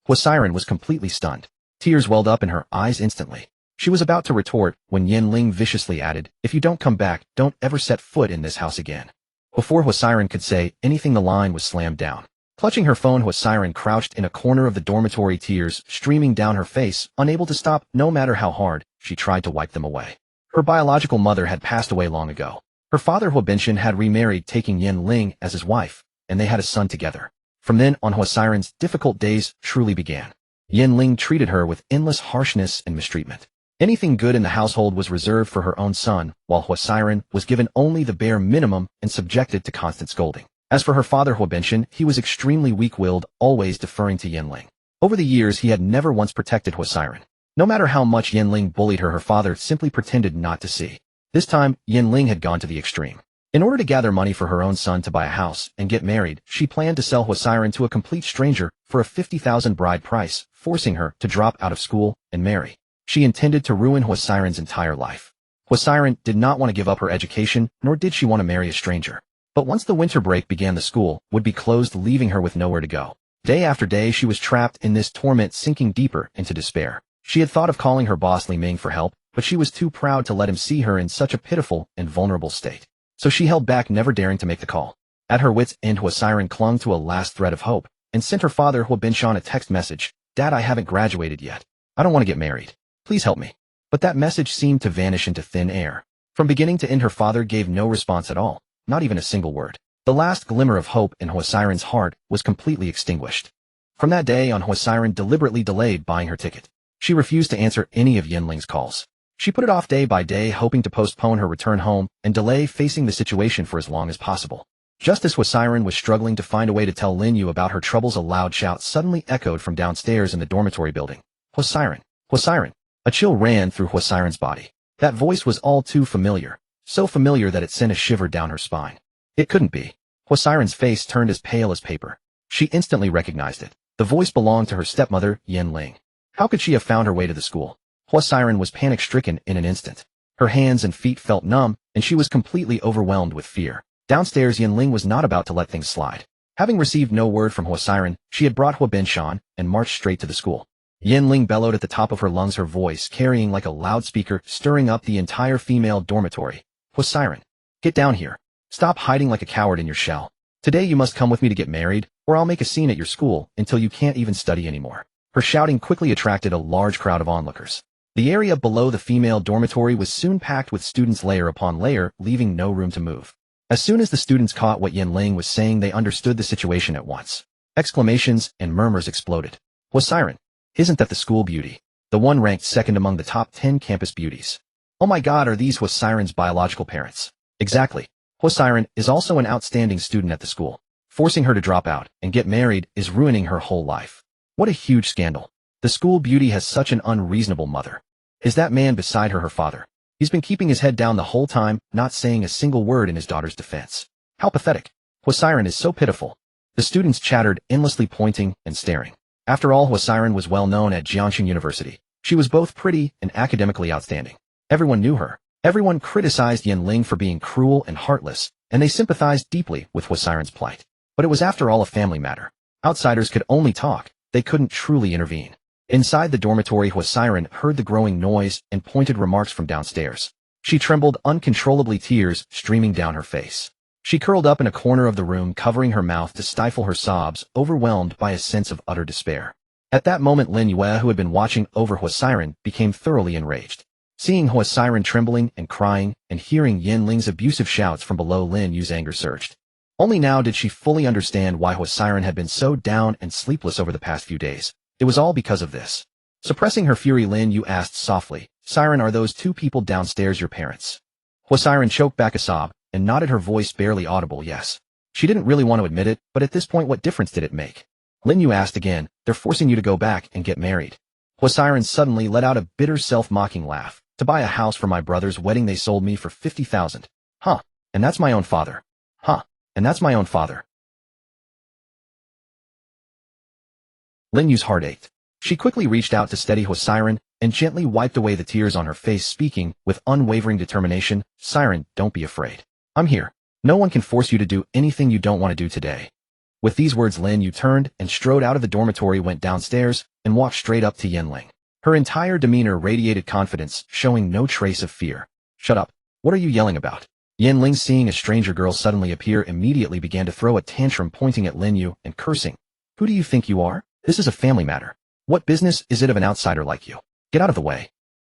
Hwasiren was completely stunned. Tears welled up in her eyes instantly. She was about to retort when Yanling viciously added, if you don't come back, don't ever set foot in this house again. Before Hwasiren could say anything, the line was slammed down. Clutching her phone, Hwasiren crouched in a corner of the dormitory, tears streaming down her face, unable to stop no matter how hard she tried to wipe them away. Her biological mother had passed away long ago. Her father Hwabinchen had remarried, taking Yanling as his wife, and they had a son together. From then on, Hwasiren's difficult days truly began. Yanling treated her with endless harshness and mistreatment. Anything good in the household was reserved for her own son, while Hwasiren was given only the bare minimum and subjected to constant scolding. As for her father Hwabinchen, he was extremely weak-willed, always deferring to Yanling. Over the years, he had never once protected Hwasiren. No matter how much Yanling bullied her, her father simply pretended not to see. This time, Yanling had gone to the extreme. In order to gather money for her own son to buy a house and get married, she planned to sell Hwasiren to a complete stranger for a 50,000 bride price, forcing her to drop out of school and marry. She intended to ruin Hwasiren's entire life. Hwasiren did not want to give up her education, nor did she want to marry a stranger. But once the winter break began, the school would be closed, leaving her with nowhere to go. Day after day, she was trapped in this torment, sinking deeper into despair. She had thought of calling her boss Li Ming for help, but she was too proud to let him see her in such a pitiful and vulnerable state. So she held back, never daring to make the call. At her wits' end, Hwasiren clung to a last thread of hope and sent her father Hwabinchen a text message. Dad, I haven't graduated yet. I don't want to get married. Please help me. But that message seemed to vanish into thin air. From beginning to end, her father gave no response at all, not even a single word. The last glimmer of hope in Hwasiren's heart was completely extinguished. From that day on, Hwasiren deliberately delayed buying her ticket. She refused to answer any of Yanling's calls. She put it off day by day, hoping to postpone her return home and delay facing the situation for as long as possible. Just as Hwasiren was struggling to find a way to tell Lin Yu about her troubles, a loud shout suddenly echoed from downstairs in the dormitory building. Hwasiren! Hwasiren! A chill ran through Hwasiren's body. That voice was all too familiar, so familiar that it sent a shiver down her spine. It couldn't be. Hwasiren's face turned as pale as paper. She instantly recognized it. The voice belonged to her stepmother, Yanling. How could she have found her way to the school? Hwasiren was panic-stricken in an instant. Her hands and feet felt numb, and she was completely overwhelmed with fear. Downstairs, Yanling was not about to let things slide. Having received no word from Hwasiren, she had brought Hwabinchen and marched straight to the school. Yanling bellowed at the top of her lungs, her voice carrying like a loudspeaker, stirring up the entire female dormitory. Hwasiren, get down here. Stop hiding like a coward in your shell. Today you must come with me to get married, or I'll make a scene at your school until you can't even study anymore. Her shouting quickly attracted a large crowd of onlookers. The area below the female dormitory was soon packed with students, layer upon layer, leaving no room to move. As soon as the students caught what Yanling was saying, they understood the situation at once. Exclamations and murmurs exploded. Hwasiren, isn't that the school beauty? The one ranked second among the top 10 campus beauties. Oh my god, are these Hwasiren's biological parents? Exactly. Hwasiren is also an outstanding student at the school. Forcing her to drop out and get married is ruining her whole life. What a huge scandal. The school beauty has such an unreasonable mother. Is that man beside her father? He's been keeping his head down the whole time, not saying a single word in his daughter's defense. How pathetic. Hwasiren is so pitiful. The students chattered, endlessly pointing and staring. After all, Hwasiren was well known at Jiangxing University. She was both pretty and academically outstanding. Everyone knew her. Everyone criticized Yanling for being cruel and heartless, and they sympathized deeply with Hwasiren's plight. But it was after all a family matter. Outsiders could only talk. They couldn't truly intervene. Inside the dormitory, Hwasiren heard the growing noise and pointed remarks from downstairs. She trembled uncontrollably, tears streaming down her face. She curled up in a corner of the room, covering her mouth to stifle her sobs, overwhelmed by a sense of utter despair. At that moment, Lin Yue, who had been watching over Huasiren, became thoroughly enraged. Seeing Huasiren trembling and crying, and hearing Yin Ling's abusive shouts from below, Lin Yu's anger surged. Only now did she fully understand why Huasiren had been so down and sleepless over the past few days. It was all because of this. Suppressing her fury, Lin Yu asked softly, "Siren, are those two people downstairs your parents?" Huasiren choked back a sob, and nodded, her voice barely audible, "Yes." She didn't really want to admit it, but at this point, what difference did it make? Lin Yu asked again, "They're forcing you to go back and get married." Huasiren suddenly let out a bitter self-mocking laugh. "To buy a house for my brother's wedding they sold me for 50,000. Huh. And that's my own father. Huh. And that's my own father." Lin Yu's heart ached. She quickly reached out to steady Huasiren and gently wiped away the tears on her face, speaking with unwavering determination, "Siren, don't be afraid. I'm here. No one can force you to do anything you don't want to do today." With these words, Lin Yu turned and strode out of the dormitory, went downstairs, and walked straight up to Yin Ling. Her entire demeanor radiated confidence, showing no trace of fear. "Shut up. What are you yelling about?" Yin Ling, seeing a stranger girl suddenly appear, immediately began to throw a tantrum, pointing at Lin Yu and cursing. "Who do you think you are? This is a family matter. What business is it of an outsider like you? Get out of the way."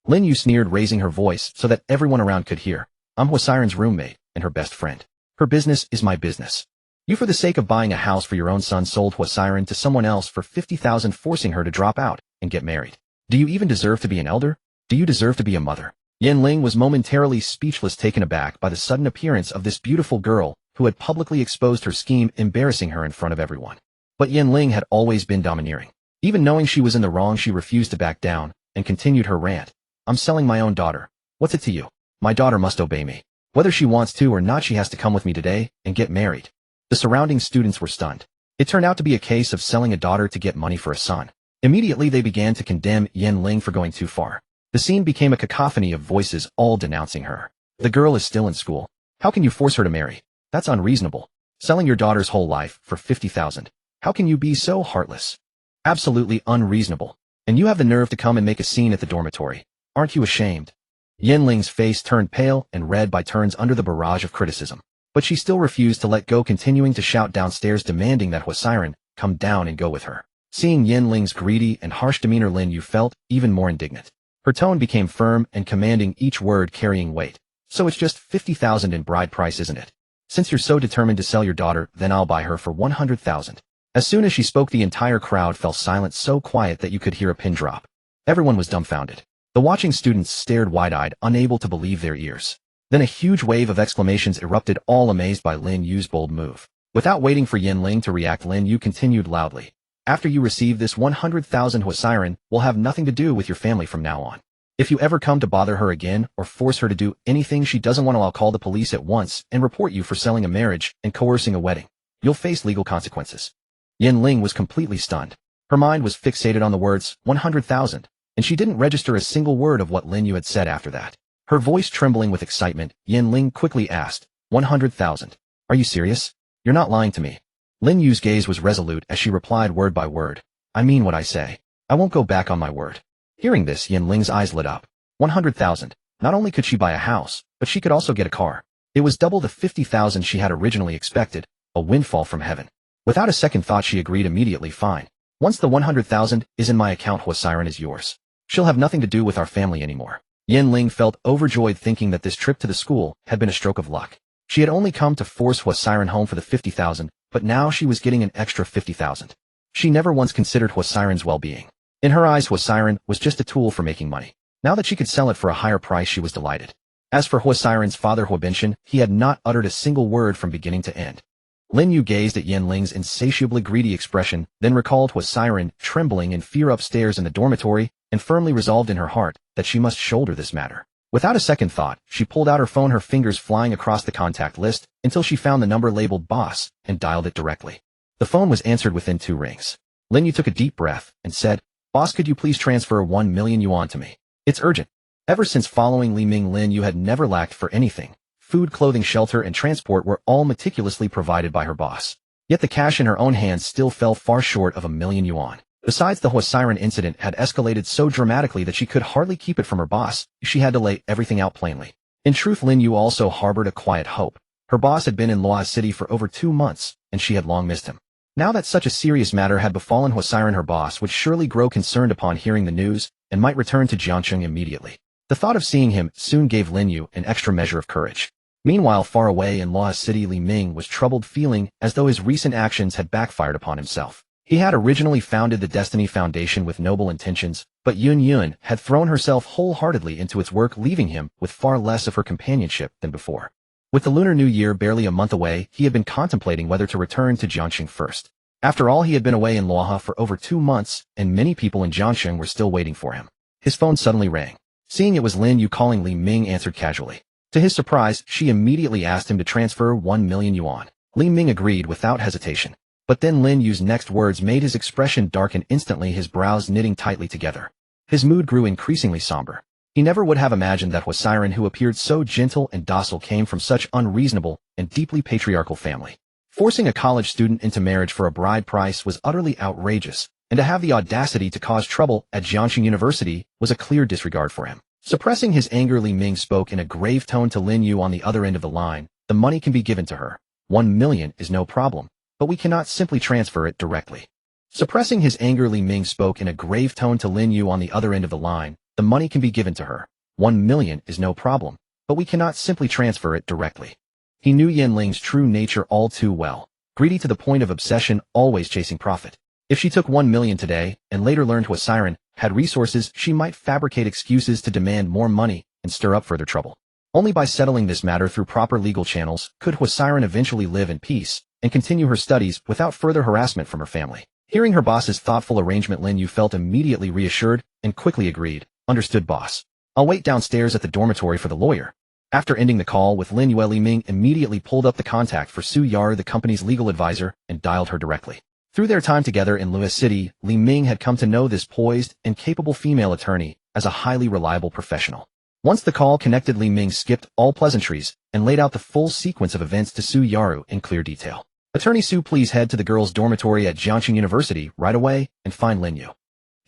Lin Yu sneered, raising her voice so that everyone around could hear. "I'm Huasiren's roommate and her best friend. Her business is my business. You, for the sake of buying a house for your own son, sold Huasiren to someone else for 50,000, forcing her to drop out and get married. Do you even deserve to be an elder? Do you deserve to be a mother?" Yin Ling was momentarily speechless, taken aback by the sudden appearance of this beautiful girl who had publicly exposed her scheme, embarrassing her in front of everyone. But Yin Ling had always been domineering. Even knowing she was in the wrong, she refused to back down and continued her rant. "I'm selling my own daughter. What's it to you? My daughter must obey me. Whether she wants to or not, she has to come with me today and get married." The surrounding students were stunned. It turned out to be a case of selling a daughter to get money for a son. Immediately they began to condemn Yin Ling for going too far. The scene became a cacophony of voices, all denouncing her. "The girl is still in school. How can you force her to marry? That's unreasonable. Selling your daughter's whole life for 50,000. How can you be so heartless? Absolutely unreasonable. And you have the nerve to come and make a scene at the dormitory. Aren't you ashamed?" Yin Ling's face turned pale and red by turns under the barrage of criticism. But she still refused to let go, continuing to shout downstairs, demanding that Huasiren come down and go with her. Seeing Yin Ling's greedy and harsh demeanor, Lin Yu felt even more indignant. Her tone became firm and commanding, each word carrying weight. "So it's just 50,000 in bride price, isn't it? Since you're so determined to sell your daughter, then I'll buy her for 100,000. As soon as she spoke, the entire crowd fell silent, so quiet that you could hear a pin drop. Everyone was dumbfounded. The watching students stared wide-eyed, unable to believe their ears. Then a huge wave of exclamations erupted, all amazed by Lin Yu's bold move. Without waiting for Yin Ling to react, Lin Yu continued loudly. "After you receive this 100,000, Huasiren will have nothing to do with your family from now on. If you ever come to bother her again or force her to do anything she doesn't want to, I'll call the police at once and report you for selling a marriage and coercing a wedding. You'll face legal consequences." Yin Ling was completely stunned. Her mind was fixated on the words 100,000, and she didn't register a single word of what Lin Yu had said after that. Her voice trembling with excitement, Yin Ling quickly asked, 100,000. Are you serious? You're not lying to me. Lin Yu's gaze was resolute as she replied word by word. "I mean what I say. I won't go back on my word." Hearing this, Yin Ling's eyes lit up. 100,000. Not only could she buy a house, but she could also get a car. It was double the 50,000 she had originally expected, a windfall from heaven. Without a second thought, she agreed immediately. "Fine. Once the 100,000 is in my account, Huasiren is yours. She'll have nothing to do with our family anymore." Yin Ling felt overjoyed, thinking that this trip to the school had been a stroke of luck. She had only come to force Huasiren home for the 50,000, but now she was getting an extra 50,000. She never once considered Huasiren's well-being. In her eyes, Huasiren was just a tool for making money. Now that she could sell it for a higher price, she was delighted. As for Huasiren's father, Huabinshan, he had not uttered a single word from beginning to end. Lin Yu gazed at Yin Ling's insatiably greedy expression, then recalled Huasiren trembling in fear upstairs in the dormitory, and firmly resolved in her heart that she must shoulder this matter. Without a second thought, she pulled out her phone, her fingers flying across the contact list until she found the number labeled boss and dialed it directly. The phone was answered within 2 rings. Lin Yu took a deep breath and said, "Boss, could you please transfer 1 million yuan to me? It's urgent." Ever since following Li Ming, Lin Yu had never lacked for anything. Food, clothing, shelter, and transport were all meticulously provided by her boss. Yet the cash in her own hands still fell far short of 1 million yuan. Besides, the Huasiren incident had escalated so dramatically that she could hardly keep it from her boss. She had to lay everything out plainly. In truth, Lin Yu also harbored a quiet hope. Her boss had been in Luoha City for over 2 months, and she had long missed him. Now that such a serious matter had befallen Huasiren, her boss would surely grow concerned upon hearing the news and might return to Jiangcheng immediately. The thought of seeing him soon gave Lin Yu an extra measure of courage. Meanwhile, far away in Luoha City, Li Ming was troubled, feeling as though his recent actions had backfired upon himself. He had originally founded the Destiny Foundation with noble intentions, but Yun Yun had thrown herself wholeheartedly into its work, leaving him with far less of her companionship than before. With the Lunar New Year barely a month away, he had been contemplating whether to return to Jiangxing first. After all, he had been away in Luoha for over 2 months, and many people in Jiangxing were still waiting for him. His phone suddenly rang. Seeing it was Lin Yu calling, Li Ming answered casually. To his surprise, she immediately asked him to transfer 1 million yuan. Li Ming agreed without hesitation. But then Lin Yu's next words made his expression darken instantly, his brows knitting tightly together. His mood grew increasingly somber. He never would have imagined that Huasiren, who appeared so gentle and docile, came from such unreasonable and deeply patriarchal family. Forcing a college student into marriage for a bride price was utterly outrageous, and to have the audacity to cause trouble at Jiangxing University was a clear disregard for him. Suppressing his anger, Li Ming spoke in a grave tone to Lin Yu on the other end of the line. The money can be given to her. 1 million is no problem, but we cannot simply transfer it directly. Suppressing his anger, Li Ming spoke in a grave tone to Lin Yu on the other end of the line. The money can be given to her. 1 million is no problem, but we cannot simply transfer it directly. He knew Yan Ling's true nature all too well. Greedy to the point of obsession, always chasing profit. If she took 1 million today, and later learned Huasiren had resources, she might fabricate excuses to demand more money and stir up further trouble. Only by settling this matter through proper legal channels could Huasiren eventually live in peace and continue her studies without further harassment from her family. Hearing her boss's thoughtful arrangement, Lin Yu felt immediately reassured and quickly agreed. Understood, boss. I'll wait downstairs at the dormitory for the lawyer. After ending the call with Lin Yu, Li Ming immediately pulled up the contact for Su Yaru, the company's legal advisor, and dialed her directly. Through their time together in Luoha City, Li Ming had come to know this poised and capable female attorney as a highly reliable professional. Once the call connected, Li Ming skipped all pleasantries and laid out the full sequence of events to Su Yaru in clear detail. Attorney Su, please head to the girls' dormitory at Jiangxing University right away and find Lin Yu.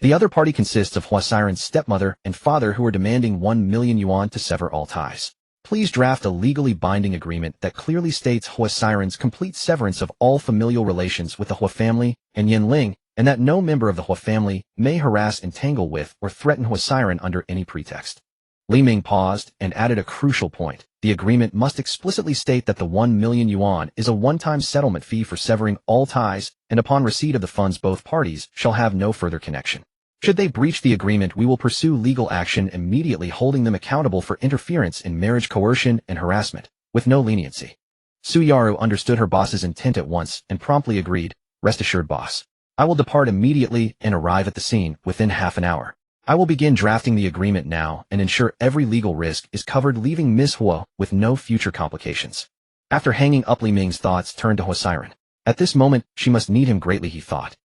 The other party consists of Huasiren's stepmother and father, who are demanding 1 million yuan to sever all ties. Please draft a legally binding agreement that clearly states Huasiren's complete severance of all familial relations with the Hua family and Yanling, and that no member of the Hua family may harass, entangle with, or threaten Huasiren under any pretext. Li Ming paused and added a crucial point. The agreement must explicitly state that the 1 million yuan is a one-time settlement fee for severing all ties, and upon receipt of the funds both parties shall have no further connection. Should they breach the agreement, we will pursue legal action immediately, holding them accountable for interference in marriage, coercion, and harassment, with no leniency. Su Yaru understood her boss's intent at once and promptly agreed. Rest assured, boss. I will depart immediately and arrive at the scene within half an hour. I will begin drafting the agreement now and ensure every legal risk is covered, leaving Ms. Hua with no future complications. After hanging up, Li Ming's thoughts turned to Huasiren. At this moment, she must need him greatly, he thought.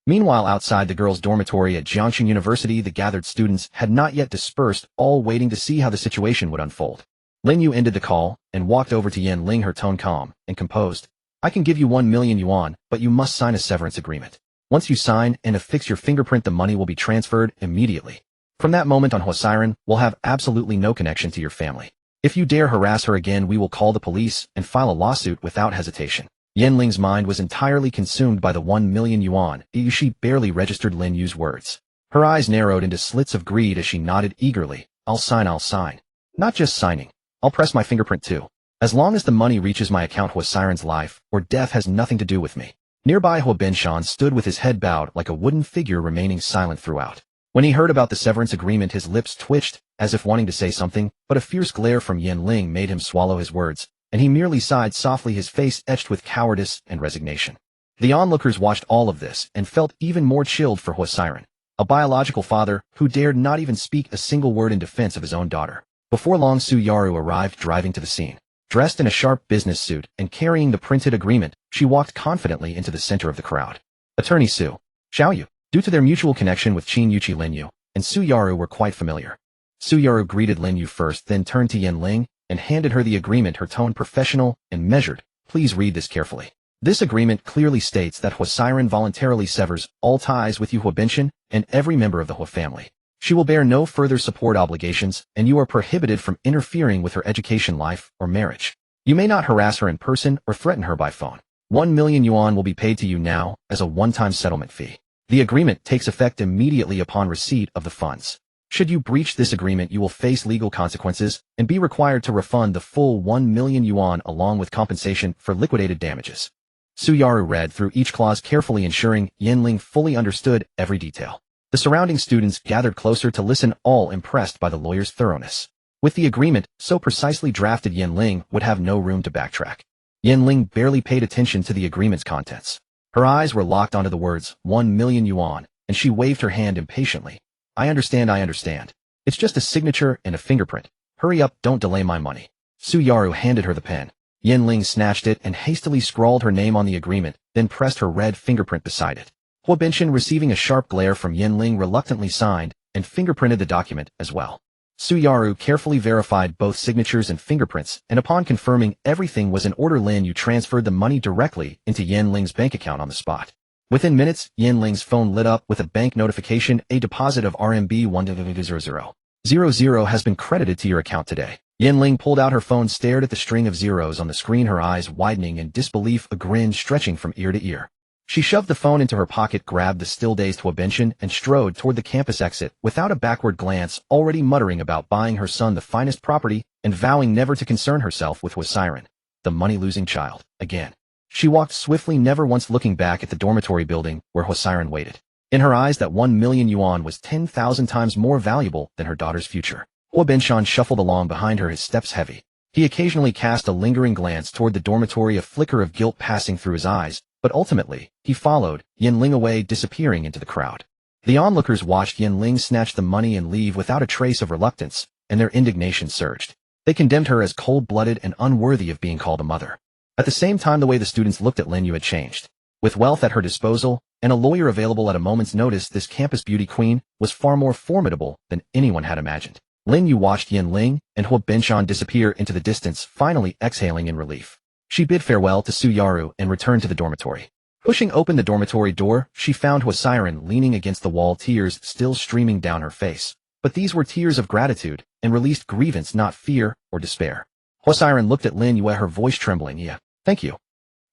Meanwhile, outside the girls' dormitory at Jiangxing University, the gathered students had not yet dispersed, all waiting to see how the situation would unfold. Lin Yu ended the call and walked over to Yan Ling, her tone calm and composed. I can give you 1 million yuan, but you must sign a severance agreement. Once you sign and affix your fingerprint, the money will be transferred immediately. From that moment on, Huasiren will have absolutely no connection to your family. If you dare harass her again, we will call the police and file a lawsuit without hesitation. Yan Ling's mind was entirely consumed by the 1 million yuan. She barely registered Lin Yu's words. Her eyes narrowed into slits of greed as she nodded eagerly. I'll sign, I'll sign. Not just signing. I'll press my fingerprint too. As long as the money reaches my account, Huasiren's life or death has nothing to do with me. Nearby, Hua Benshan stood with his head bowed like a wooden figure, remaining silent throughout. When he heard about the severance agreement, his lips twitched, as if wanting to say something, but a fierce glare from Yan Ling made him swallow his words, and he merely sighed softly, his face etched with cowardice and resignation. The onlookers watched all of this and felt even more chilled for Huasiren, a biological father who dared not even speak a single word in defense of his own daughter. Before long, Su Yaru arrived, driving to the scene. Dressed in a sharp business suit and carrying the printed agreement, she walked confidently into the center of the crowd. Attorney Su Xiaoyu. Due to their mutual connection with Qin Yuqi, Lin Yu and Su Yaru were quite familiar. Su Yaru greeted Lin Yu first, then turned to Yan Ling and handed her the agreement, her tone professional and measured. Please read this carefully. This agreement clearly states that Huasiren voluntarily severs all ties with Yu Huabenshan and every member of the Hua family. She will bear no further support obligations, and you are prohibited from interfering with her education life or marriage. You may not harass her in person or threaten her by phone. 1 million yuan will be paid to you now as a one-time settlement fee. The agreement takes effect immediately upon receipt of the funds. Should you breach this agreement, you will face legal consequences and be required to refund the full 1 million yuan along with compensation for liquidated damages. Su Yaru read through each clause carefully, ensuring Yanling fully understood every detail. The surrounding students gathered closer to listen, all impressed by the lawyer's thoroughness. With the agreement so precisely drafted, Yanling would have no room to backtrack. Yanling barely paid attention to the agreement's contents. Her eyes were locked onto the words 1 million yuan, and she waved her hand impatiently. I understand. It's just a signature and a fingerprint. Hurry up, don't delay my money. Su Yaru handed her the pen. Yanling snatched it and hastily scrawled her name on the agreement, then pressed her red fingerprint beside it. Huo Binshan, receiving a sharp glare from Yanling, reluctantly signed and fingerprinted the document as well. Su Yaru carefully verified both signatures and fingerprints, and upon confirming everything was in order, Lin Yu transferred the money directly into Yanling's bank account on the spot. Within minutes, Yanling's phone lit up with a bank notification. A deposit of RMB 100,000 has been credited to your account today. Yanling pulled out her phone, stared at the string of zeros on the screen, her eyes widening in disbelief, a grin stretching from ear to ear. She shoved the phone into her pocket, grabbed the still-dazed Huo Binshan, and strode toward the campus exit without a backward glance, already muttering about buying her son the finest property and vowing never to concern herself with Huo Siren, the money-losing child, again. She walked swiftly, never once looking back at the dormitory building where Huo Siren waited. In her eyes, that 1 million yuan was 10,000 times more valuable than her daughter's future. Huo Binshan shuffled along behind her, his steps heavy. He occasionally cast a lingering glance toward the dormitory, a flicker of guilt passing through his eyes, but ultimately, he followed Yanling away, disappearing into the crowd. The onlookers watched Yanling snatch the money and leave without a trace of reluctance, and their indignation surged. They condemned her as cold-blooded and unworthy of being called a mother. At the same time, the way the students looked at Lin Yu had changed. With wealth at her disposal and a lawyer available at a moment's notice, this campus beauty queen was far more formidable than anyone had imagined. Lin Yu watched Yanling and Huo Binshan disappear into the distance, finally exhaling in relief. She bid farewell to Su Yaru and returned to the dormitory. Pushing open the dormitory door, she found Huo Siren leaning against the wall, tears still streaming down her face. But these were tears of gratitude and released grievance, not fear or despair. Huo Siren looked at Lin Yu, her voice trembling. Yeah, thank you.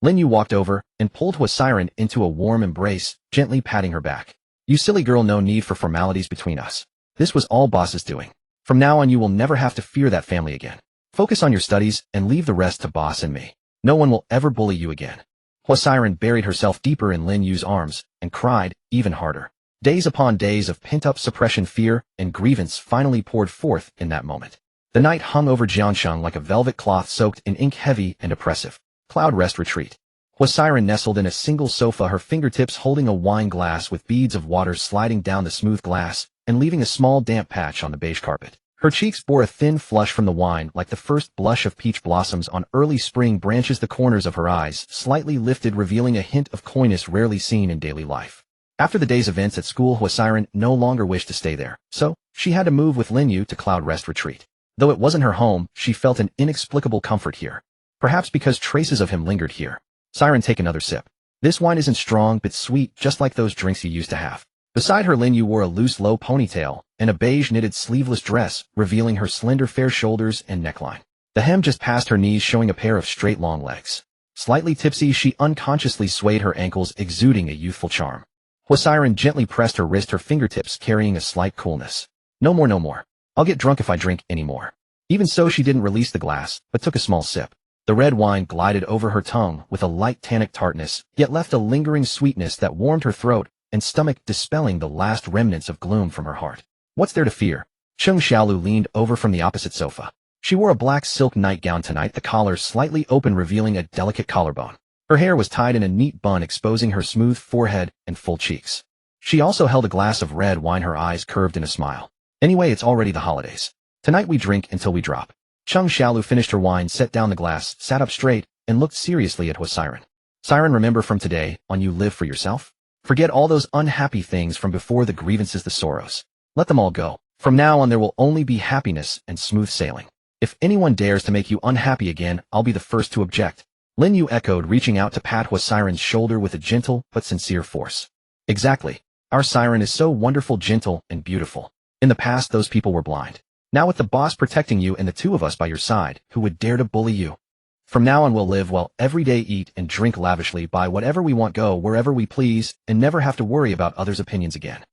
Lin Yu walked over and pulled Huo Siren into a warm embrace, gently patting her back. You silly girl, no need for formalities between us. This was all boss's doing. From now on, you will never have to fear that family again. Focus on your studies and leave the rest to boss and me. No one will ever bully you again. Huo Siren buried herself deeper in Lin Yu's arms and cried even harder. Days upon days of pent-up suppression, fear, and grievance finally poured forth in that moment. The night hung over Jiansheng like a velvet cloth soaked in ink, heavy and oppressive. Cloud rest retreat. Huo Siren nestled in a single sofa, her fingertips holding a wine glass with beads of water sliding down the smooth glass and leaving a small damp patch on the beige carpet. Her cheeks bore a thin flush from the wine, like the first blush of peach blossoms on early spring branches. The corners of her eyes slightly lifted, revealing a hint of coyness rarely seen in daily life. After the day's events at school, Huo Siren no longer wished to stay there, so she had to move with Lin Yu to Cloud Rest Retreat. Though it wasn't her home, she felt an inexplicable comfort here. Perhaps because traces of him lingered here. Siren, take another sip. This wine isn't strong but sweet, just like those drinks you used to have. Beside her, Lin Yu wore a loose low ponytail and a beige knitted sleeveless dress, revealing her slender fair shoulders and neckline. The hem just past her knees, showing a pair of straight long legs. Slightly tipsy, she unconsciously swayed her ankles, exuding a youthful charm. Huo Siren gently pressed her wrist, her fingertips carrying a slight coolness. No more. I'll get drunk if I drink any more. Even so, she didn't release the glass, but took a small sip. The red wine glided over her tongue with a light tannic tartness, yet left a lingering sweetness that warmed her throat and stomach, dispelling the last remnants of gloom from her heart. What's there to fear? Cheng Xiaolu leaned over from the opposite sofa. She wore a black silk nightgown tonight, the collar slightly open, revealing a delicate collarbone. Her hair was tied in a neat bun, exposing her smooth forehead and full cheeks. She also held a glass of red wine, her eyes curved in a smile. Anyway, it's already the holidays. Tonight we drink until we drop. Cheng Xiaolu finished her wine, set down the glass, sat up straight, and looked seriously at Huo Siren. Siren, remember, from today on you live for yourself. Forget all those unhappy things from before, the grievances, the sorrows. Let them all go. From now on there will only be happiness and smooth sailing. If anyone dares to make you unhappy again, I'll be the first to object. Lin Yu echoed, reaching out to pat Huo Siren's shoulder with a gentle but sincere force. Exactly. Our Siren is so wonderful, gentle, and beautiful. In the past, those people were blind. Now with the boss protecting you and the two of us by your side, who would dare to bully you? From now on we'll live well, every day eat and drink lavishly, buy whatever we want, go wherever we please, and never have to worry about others' opinions again.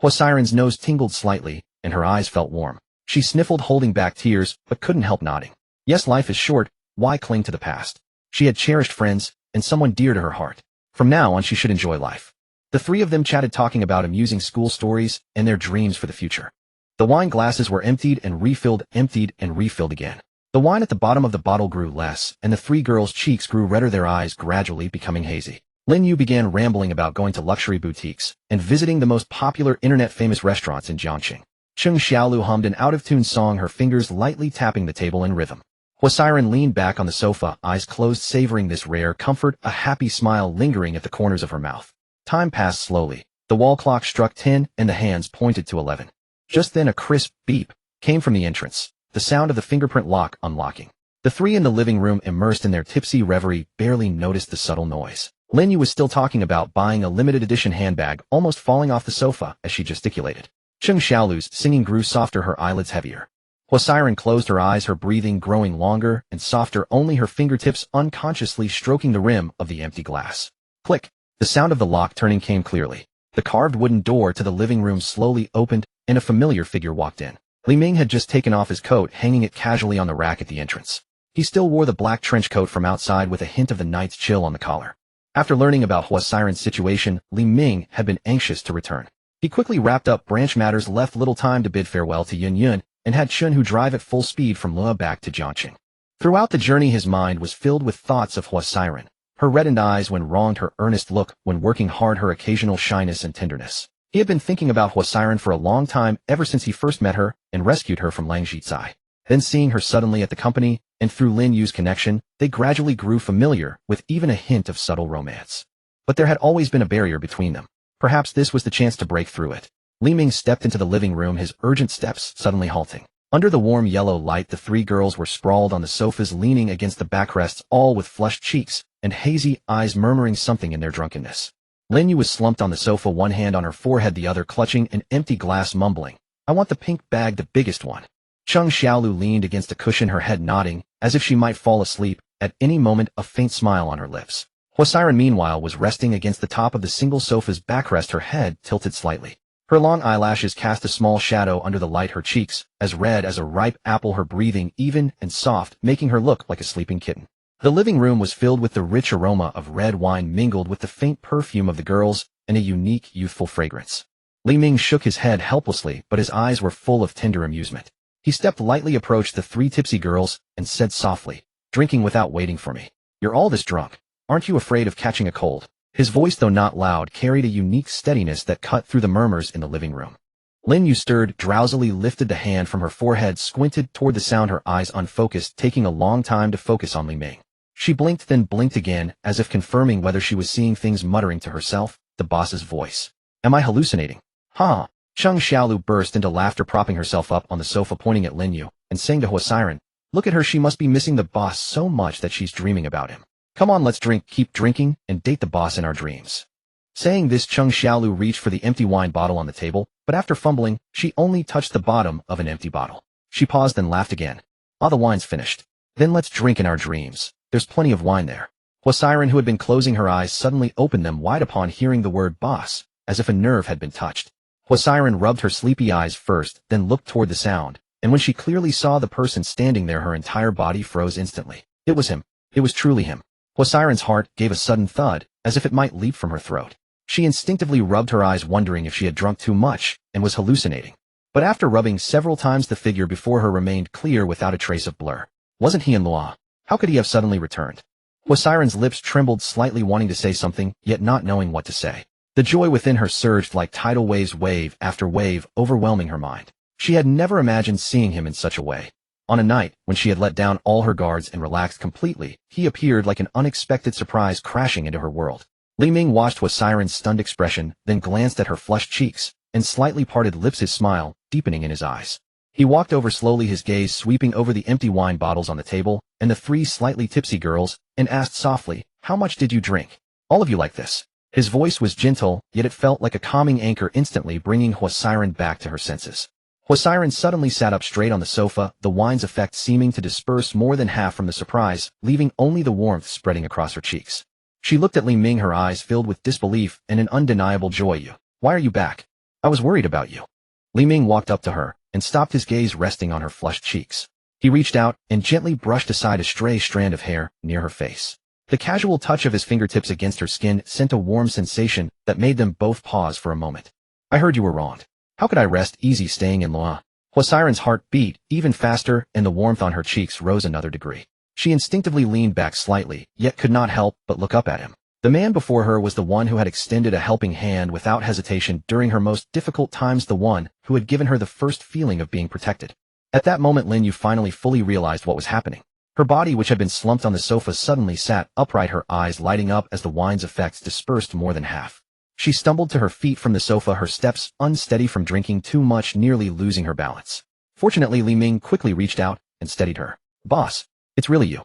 Hwasiren's nose tingled slightly, and her eyes felt warm. She sniffled, holding back tears, but couldn't help nodding. Yes, life is short, why cling to the past? She had cherished friends, and someone dear to her heart. From now on she should enjoy life. The three of them chatted, talking about amusing school stories and their dreams for the future. The wine glasses were emptied and refilled again. The wine at the bottom of the bottle grew less, and the three girls' cheeks grew redder, their eyes gradually becoming hazy. Lin Yu began rambling about going to luxury boutiques and visiting the most popular internet-famous restaurants in Jiangxing. Chung Xiaolu hummed an out-of-tune song, her fingers lightly tapping the table in rhythm. Hwasiren leaned back on the sofa, eyes closed, savoring this rare comfort, a happy smile lingering at the corners of her mouth. Time passed slowly. The wall clock struck 10, and the hands pointed to 11. Just then a crisp beep came from the entrance, the sound of the fingerprint lock unlocking. The three in the living room, immersed in their tipsy reverie, barely noticed the subtle noise. Lin Yu was still talking about buying a limited edition handbag, almost falling off the sofa as she gesticulated. Chung Xiaolu's singing grew softer, her eyelids heavier. Hwasiren closed her eyes, her breathing growing longer and softer, only her fingertips unconsciously stroking the rim of the empty glass. Click! The sound of the lock turning came clearly. The carved wooden door to the living room slowly opened, and a familiar figure walked in. Li Ming had just taken off his coat, hanging it casually on the rack at the entrance. He still wore the black trench coat from outside with a hint of the night's chill on the collar. After learning about Hwasiren's situation, Li Ming had been anxious to return. He quickly wrapped up branch matters, left little time to bid farewell to Yun Yun, and had Chun Hu drive at full speed from Lua back to Jiangxing. Throughout the journey his mind was filled with thoughts of Hwasiren, her reddened eyes when wronged, her earnest look when working hard, her occasional shyness and tenderness. He had been thinking about Hwasiren for a long time, ever since he first met her and rescued her from Lang Zhizai. Then seeing her suddenly at the company, and through Lin Yu's connection, they gradually grew familiar, with even a hint of subtle romance. But there had always been a barrier between them. Perhaps this was the chance to break through it. Li Ming stepped into the living room, his urgent steps suddenly halting. Under the warm yellow light, the three girls were sprawled on the sofas, leaning against the backrests, all with flushed cheeks and hazy eyes, murmuring something in their drunkenness. Lin Yu was slumped on the sofa, one hand on her forehead, the other clutching an empty glass, mumbling, "I want the pink bag, the biggest one." Chung Xiaolu leaned against a cushion, her head nodding, as if she might fall asleep at any moment, a faint smile on her lips. Hwasiren meanwhile was resting against the top of the single sofa's backrest, her head tilted slightly. Her long eyelashes cast a small shadow under the light, her cheeks as red as a ripe apple, her breathing even and soft, making her look like a sleeping kitten. The living room was filled with the rich aroma of red wine mingled with the faint perfume of the girls and a unique, youthful fragrance. Li Ming shook his head helplessly, but his eyes were full of tender amusement. He stepped lightly, approached the three tipsy girls, and said softly, "Drinking without waiting for me. You're all this drunk. Aren't you afraid of catching a cold?" His voice, though not loud, carried a unique steadiness that cut through the murmurs in the living room. Lin Yu stirred, drowsily lifted the hand from her forehead, squinted toward the sound, her eyes unfocused, taking a long time to focus on Li Ming. She blinked, then blinked again, as if confirming whether she was seeing things, muttering to herself, the boss's voice. "Am I hallucinating?" "Huh?" Chung Xiaolu burst into laughter, propping herself up on the sofa, pointing at Lin Yu, and saying to Hwasiren, "Look at her, she must be missing the boss so much that she's dreaming about him. Come on, let's drink, keep drinking, and date the boss in our dreams." Saying this, Chung Xiaolu reached for the empty wine bottle on the table, but after fumbling, she only touched the bottom of an empty bottle. She paused, then laughed again. "Ah, the wine's finished. Then let's drink in our dreams. There's plenty of wine there." Hwasiren, who had been closing her eyes, suddenly opened them wide upon hearing the word boss, as if a nerve had been touched. Hwasiren rubbed her sleepy eyes first, then looked toward the sound, and when she clearly saw the person standing there, her entire body froze instantly. It was him. It was truly him. Hwasiren's heart gave a sudden thud, as if it might leap from her throat. She instinctively rubbed her eyes, wondering if she had drunk too much and was hallucinating. But after rubbing several times, the figure before her remained clear without a trace of blur. Wasn't he in Lua? How could he have suddenly returned? Hwasiren's lips trembled slightly, wanting to say something, yet not knowing what to say. The joy within her surged like tidal waves, wave after wave, overwhelming her mind. She had never imagined seeing him in such a way. On a night when she had let down all her guards and relaxed completely, he appeared like an unexpected surprise crashing into her world. Li Ming watched Hwasiren's stunned expression, then glanced at her flushed cheeks and slightly parted lips, his smile deepening in his eyes. He walked over slowly, his gaze sweeping over the empty wine bottles on the table and the three slightly tipsy girls, and asked softly, "How much did you drink? All of you like this?" His voice was gentle, yet it felt like a calming anchor, instantly bringing Hwasiren back to her senses. Huasiren suddenly sat up straight on the sofa, the wine's effect seeming to disperse more than half from the surprise, leaving only the warmth spreading across her cheeks. She looked at Li Ming, her eyes filled with disbelief and an undeniable joy. Why are you back? I was worried about you. Li Ming walked up to her and stopped, his gaze resting on her flushed cheeks. He reached out and gently brushed aside a stray strand of hair near her face. The casual touch of his fingertips against her skin sent a warm sensation that made them both pause for a moment. I heard you were wronged. How could I rest easy staying in Loa? Huasiren's heart beat even faster and the warmth on her cheeks rose another degree. She instinctively leaned back slightly, yet could not help but look up at him. The man before her was the one who had extended a helping hand without hesitation during her most difficult times, the one who had given her the first feeling of being protected. At that moment, Lin Yu finally fully realized what was happening. Her body, which had been slumped on the sofa, suddenly sat upright, her eyes lighting up as the wine's effects dispersed more than half. She stumbled to her feet from the sofa, her steps unsteady from drinking too much, nearly losing her balance. Fortunately, Li Ming quickly reached out and steadied her. Boss, it's really you.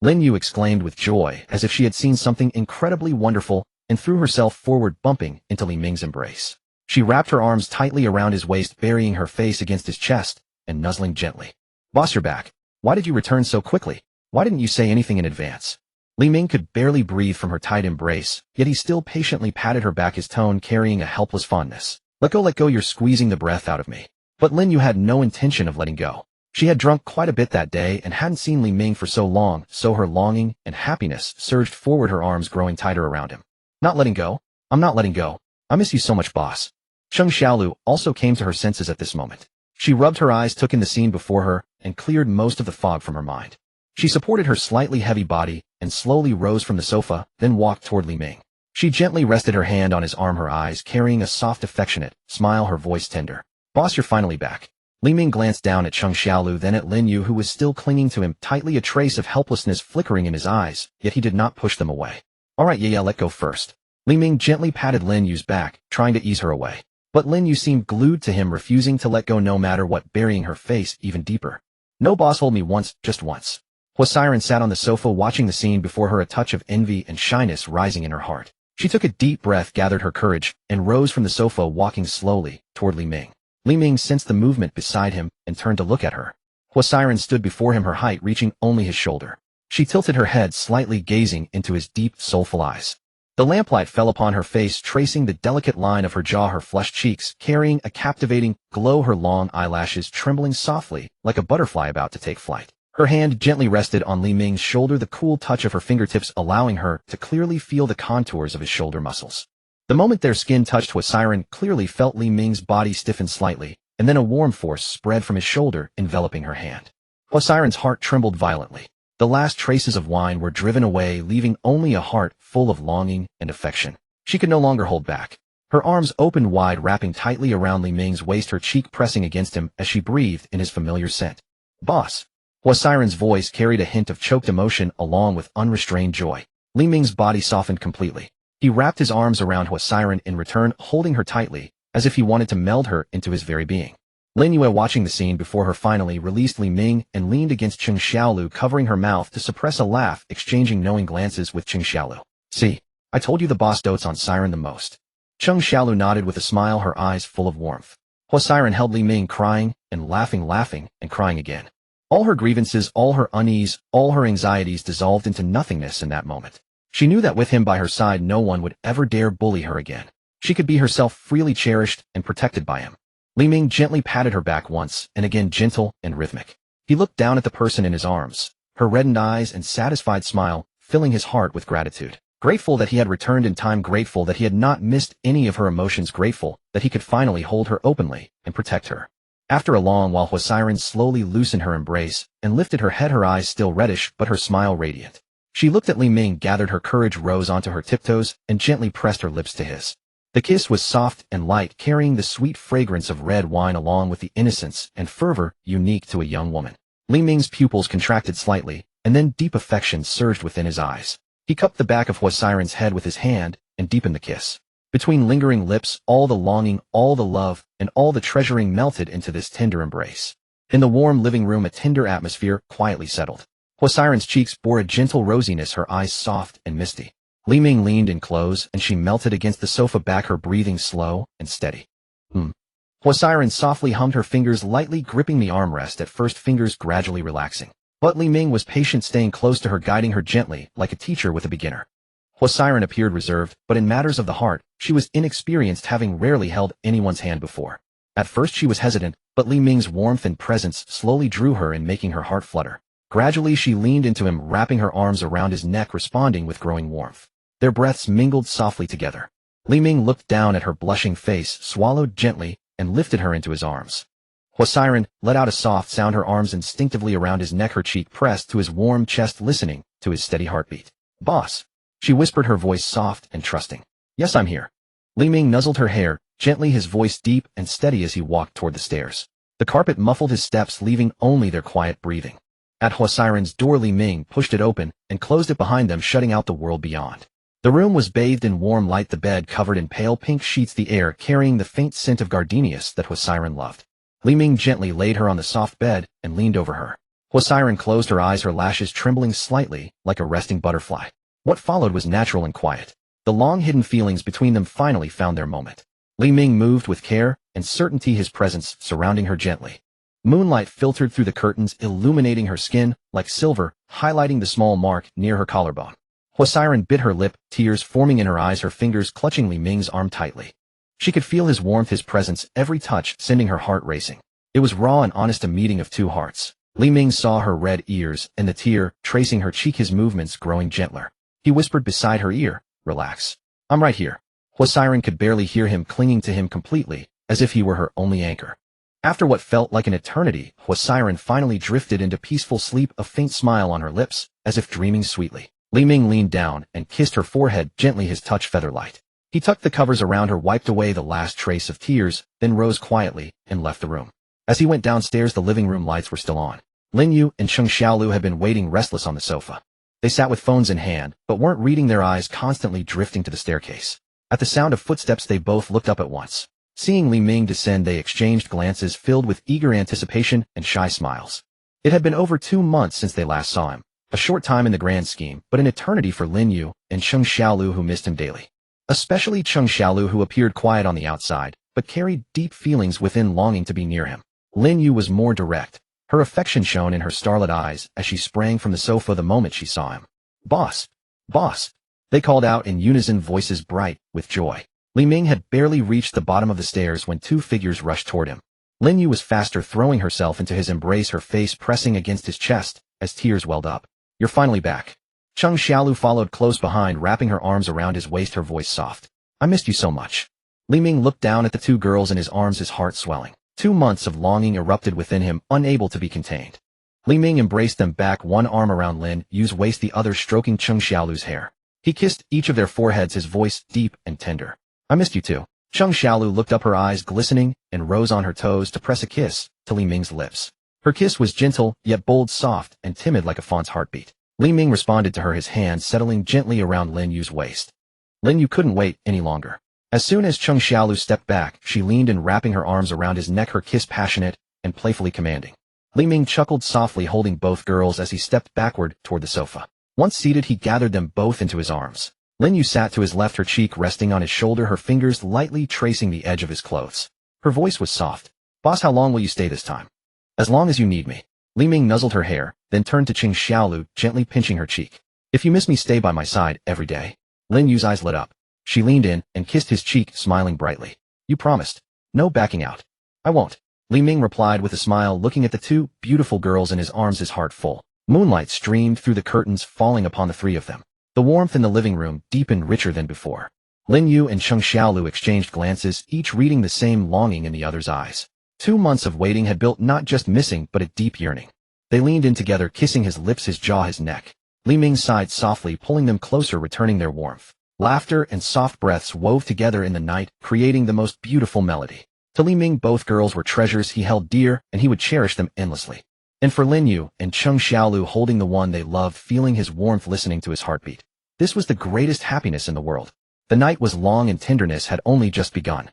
Lin Yu exclaimed with joy, as if she had seen something incredibly wonderful, and threw herself forward, bumping into Li Ming's embrace. She wrapped her arms tightly around his waist, burying her face against his chest and nuzzling gently. Boss, you're back. Why did you return so quickly? Why didn't you say anything in advance? Li Ming could barely breathe from her tight embrace, yet he still patiently patted her back, his tone carrying a helpless fondness. Let go, you're squeezing the breath out of me. But Lin Yu had no intention of letting go. She had drunk quite a bit that day and hadn't seen Li Ming for so long, so her longing and happiness surged forward, her arms growing tighter around him. Not letting go? I'm not letting go. I miss you so much, boss. Cheng Xiaolu also came to her senses at this moment. She rubbed her eyes, took in the scene before her, and cleared most of the fog from her mind. She supported her slightly heavy body and slowly rose from the sofa, then walked toward Li Ming. She gently rested her hand on his arm, her eyes carrying a soft, affectionate smile, her voice tender. Boss, you're finally back. Li Ming glanced down at Cheng Xiaolu, then at Lin Yu, who was still clinging to him tightly, a trace of helplessness flickering in his eyes, yet he did not push them away. All right, yeah, let go first. Li Ming gently patted Lin Yu's back, trying to ease her away. But Lin Yu seemed glued to him, refusing to let go no matter what, burying her face even deeper. No, boss, hold me once, just once. Huasiren sat on the sofa watching the scene before her, a touch of envy and shyness rising in her heart. She took a deep breath, gathered her courage, and rose from the sofa, walking slowly toward Li Ming. Li Ming sensed the movement beside him and turned to look at her. Huasiren stood before him, her height reaching only his shoulder. She tilted her head slightly, gazing into his deep, soulful eyes. The lamplight fell upon her face, tracing the delicate line of her jaw, her flushed cheeks carrying a captivating glow, her long eyelashes trembling softly like a butterfly about to take flight. Her hand gently rested on Li Ming's shoulder, the cool touch of her fingertips allowing her to clearly feel the contours of his shoulder muscles. The moment their skin touched, Huasiren clearly felt Li Ming's body stiffen slightly, and then a warm force spread from his shoulder, enveloping her hand. Huasiren's heart trembled violently. The last traces of wine were driven away, leaving only a heart full of longing and affection. She could no longer hold back. Her arms opened wide, wrapping tightly around Li Ming's waist, her cheek pressing against him as she breathed in his familiar scent. Boss. Huasiren's voice carried a hint of choked emotion along with unrestrained joy. Li Ming's body softened completely. He wrapped his arms around Huasiren in return, holding her tightly, as if he wanted to meld her into his very being. Lin Yue, watching the scene before her, finally released Li Ming and leaned against Cheng Xiaolu, covering her mouth to suppress a laugh, exchanging knowing glances with Cheng Xiaolu. See, I told you the boss dotes on Siren the most. Cheng Xiaolu nodded with a smile, her eyes full of warmth. Huasiren held Li Ming, crying and laughing, and crying again. All her grievances, all her unease, all her anxieties dissolved into nothingness in that moment. She knew that with him by her side, no one would ever dare bully her again. She could be herself, freely cherished and protected by him. Li Ming gently patted her back once, and again, gentle and rhythmic. He looked down at the person in his arms, her reddened eyes and satisfied smile filling his heart with gratitude. Grateful that he had returned in time, grateful that he had not missed any of her emotions, grateful that he could finally hold her openly and protect her. After a long while, Huasiren slowly loosened her embrace and lifted her head, her eyes still reddish but her smile radiant. She looked at Li Ming, gathered her courage, rose onto her tiptoes, and gently pressed her lips to his. The kiss was soft and light, carrying the sweet fragrance of red wine along with the innocence and fervor unique to a young woman. Li Ming's pupils contracted slightly, and then deep affection surged within his eyes. He cupped the back of Huasiren's head with his hand and deepened the kiss. Between lingering lips, all the longing, all the love, and all the treasuring melted into this tender embrace. In the warm living room, a tender atmosphere quietly settled. Huasiren's cheeks bore a gentle rosiness, her eyes soft and misty. Li Ming leaned in close, and she melted against the sofa back, her breathing slow and steady. Huasiren softly hummed, her fingers lightly gripping the armrest, at first fingers gradually relaxing. But Li Ming was patient, staying close to her, guiding her gently, like a teacher with a beginner. Huasiren appeared reserved, but in matters of the heart, she was inexperienced, having rarely held anyone's hand before. At first she was hesitant, but Li Ming's warmth and presence slowly drew her in, making her heart flutter. Gradually she leaned into him, wrapping her arms around his neck, responding with growing warmth. Their breaths mingled softly together. Li Ming looked down at her blushing face, swallowed gently, and lifted her into his arms. Huasiren let out a soft sound, her arms instinctively around his neck, her cheek pressed to his warm chest, listening to his steady heartbeat. "Boss," she whispered, her voice soft and trusting. "Yes, I'm here." Li Ming nuzzled her hair, gently, his voice deep and steady as he walked toward the stairs. The carpet muffled his steps, leaving only their quiet breathing. At Huasiren's door, Li Ming pushed it open and closed it behind them, shutting out the world beyond. The room was bathed in warm light, the bed covered in pale pink sheets, the air carrying the faint scent of gardenias that Huasiren loved. Li Ming gently laid her on the soft bed and leaned over her. Huasiren closed her eyes, her lashes trembling slightly, like a resting butterfly. What followed was natural and quiet. The long-hidden feelings between them finally found their moment. Li Ming moved with care and certainty, his presence surrounding her gently. Moonlight filtered through the curtains, illuminating her skin like silver, highlighting the small mark near her collarbone. Huasiren bit her lip, tears forming in her eyes, her fingers clutching Li Ming's arm tightly. She could feel his warmth, his presence, every touch sending her heart racing. It was raw and honest, a meeting of two hearts. Li Ming saw her red ears and the tear tracing her cheek, his movements growing gentler. He whispered beside her ear, "Relax. I'm right here." Huasiren could barely hear him, clinging to him completely, as if he were her only anchor. After what felt like an eternity, Huasiren finally drifted into peaceful sleep, a faint smile on her lips, as if dreaming sweetly. Li Ming leaned down and kissed her forehead gently, his touch feather-light. He tucked the covers around her, wiped away the last trace of tears, then rose quietly and left the room. As he went downstairs, the living room lights were still on. Lin Yu and Cheng Xiaolu had been waiting restless on the sofa. They sat with phones in hand, but weren't reading, their eyes constantly drifting to the staircase. At the sound of footsteps, they both looked up at once. Seeing Li Ming descend, they exchanged glances filled with eager anticipation and shy smiles. It had been over 2 months since they last saw him. A short time in the grand scheme, but an eternity for Lin Yu and Cheng Xiaolu, who missed him daily. Especially Cheng Xiaolu, who appeared quiet on the outside, but carried deep feelings within, longing to be near him. Lin Yu was more direct. Her affection shone in her starlit eyes as she sprang from the sofa the moment she saw him. "Boss! Boss!" they called out in unison, voices bright with joy. Li Ming had barely reached the bottom of the stairs when 2 figures rushed toward him. Lin Yu was faster, throwing herself into his embrace, her face pressing against his chest as tears welled up. "You're finally back." Cheng Xiaolu followed close behind, wrapping her arms around his waist, her voice soft. "I missed you so much." Li Ming looked down at the 2 girls in his arms, his heart swelling. 2 months of longing erupted within him, unable to be contained. Li Ming embraced them back, one arm around Lin Yu's waist, the other stroking Cheng Xiaolu's hair. He kissed each of their foreheads, his voice deep and tender. "I missed you too." Cheng Xiaolu looked up, her eyes glistening, and rose on her toes to press a kiss to Li Ming's lips. Her kiss was gentle, yet bold, soft, and timid like a fawn's heartbeat. Li Ming responded to her, his hand settling gently around Lin Yu's waist. Lin Yu couldn't wait any longer. As soon as Cheng Xiaolu stepped back, she leaned in, wrapping her arms around his neck, her kiss passionate and playfully commanding. Li Ming chuckled softly, holding both girls as he stepped backward toward the sofa. Once seated, he gathered them both into his arms. Lin Yu sat to his left, her cheek resting on his shoulder, her fingers lightly tracing the edge of his clothes. Her voice was soft. "Boss, how long will you stay this time?" "As long as you need me." Li Ming nuzzled her hair, then turned to Cheng Xiaolu, gently pinching her cheek. "If you miss me, stay by my side every day." Lin Yu's eyes lit up. She leaned in and kissed his cheek, smiling brightly. "You promised. No backing out." "I won't," Li Ming replied with a smile, looking at the 2 beautiful girls in his arms, his heart full. Moonlight streamed through the curtains, falling upon the 3 of them. The warmth in the living room deepened, richer than before. Lin Yu and Cheng Xiaolu exchanged glances, each reading the same longing in the other's eyes. 2 months of waiting had built not just missing, but a deep yearning. They leaned in together, kissing his lips, his jaw, his neck. Li Ming sighed softly, pulling them closer, returning their warmth. Laughter and soft breaths wove together in the night, creating the most beautiful melody. To Li Ming, both girls were treasures he held dear, and he would cherish them endlessly. And for Lin Yu and Cheng Xiaolu, holding the one they loved, feeling his warmth, listening to his heartbeat. This was the greatest happiness in the world. The night was long and tenderness had only just begun.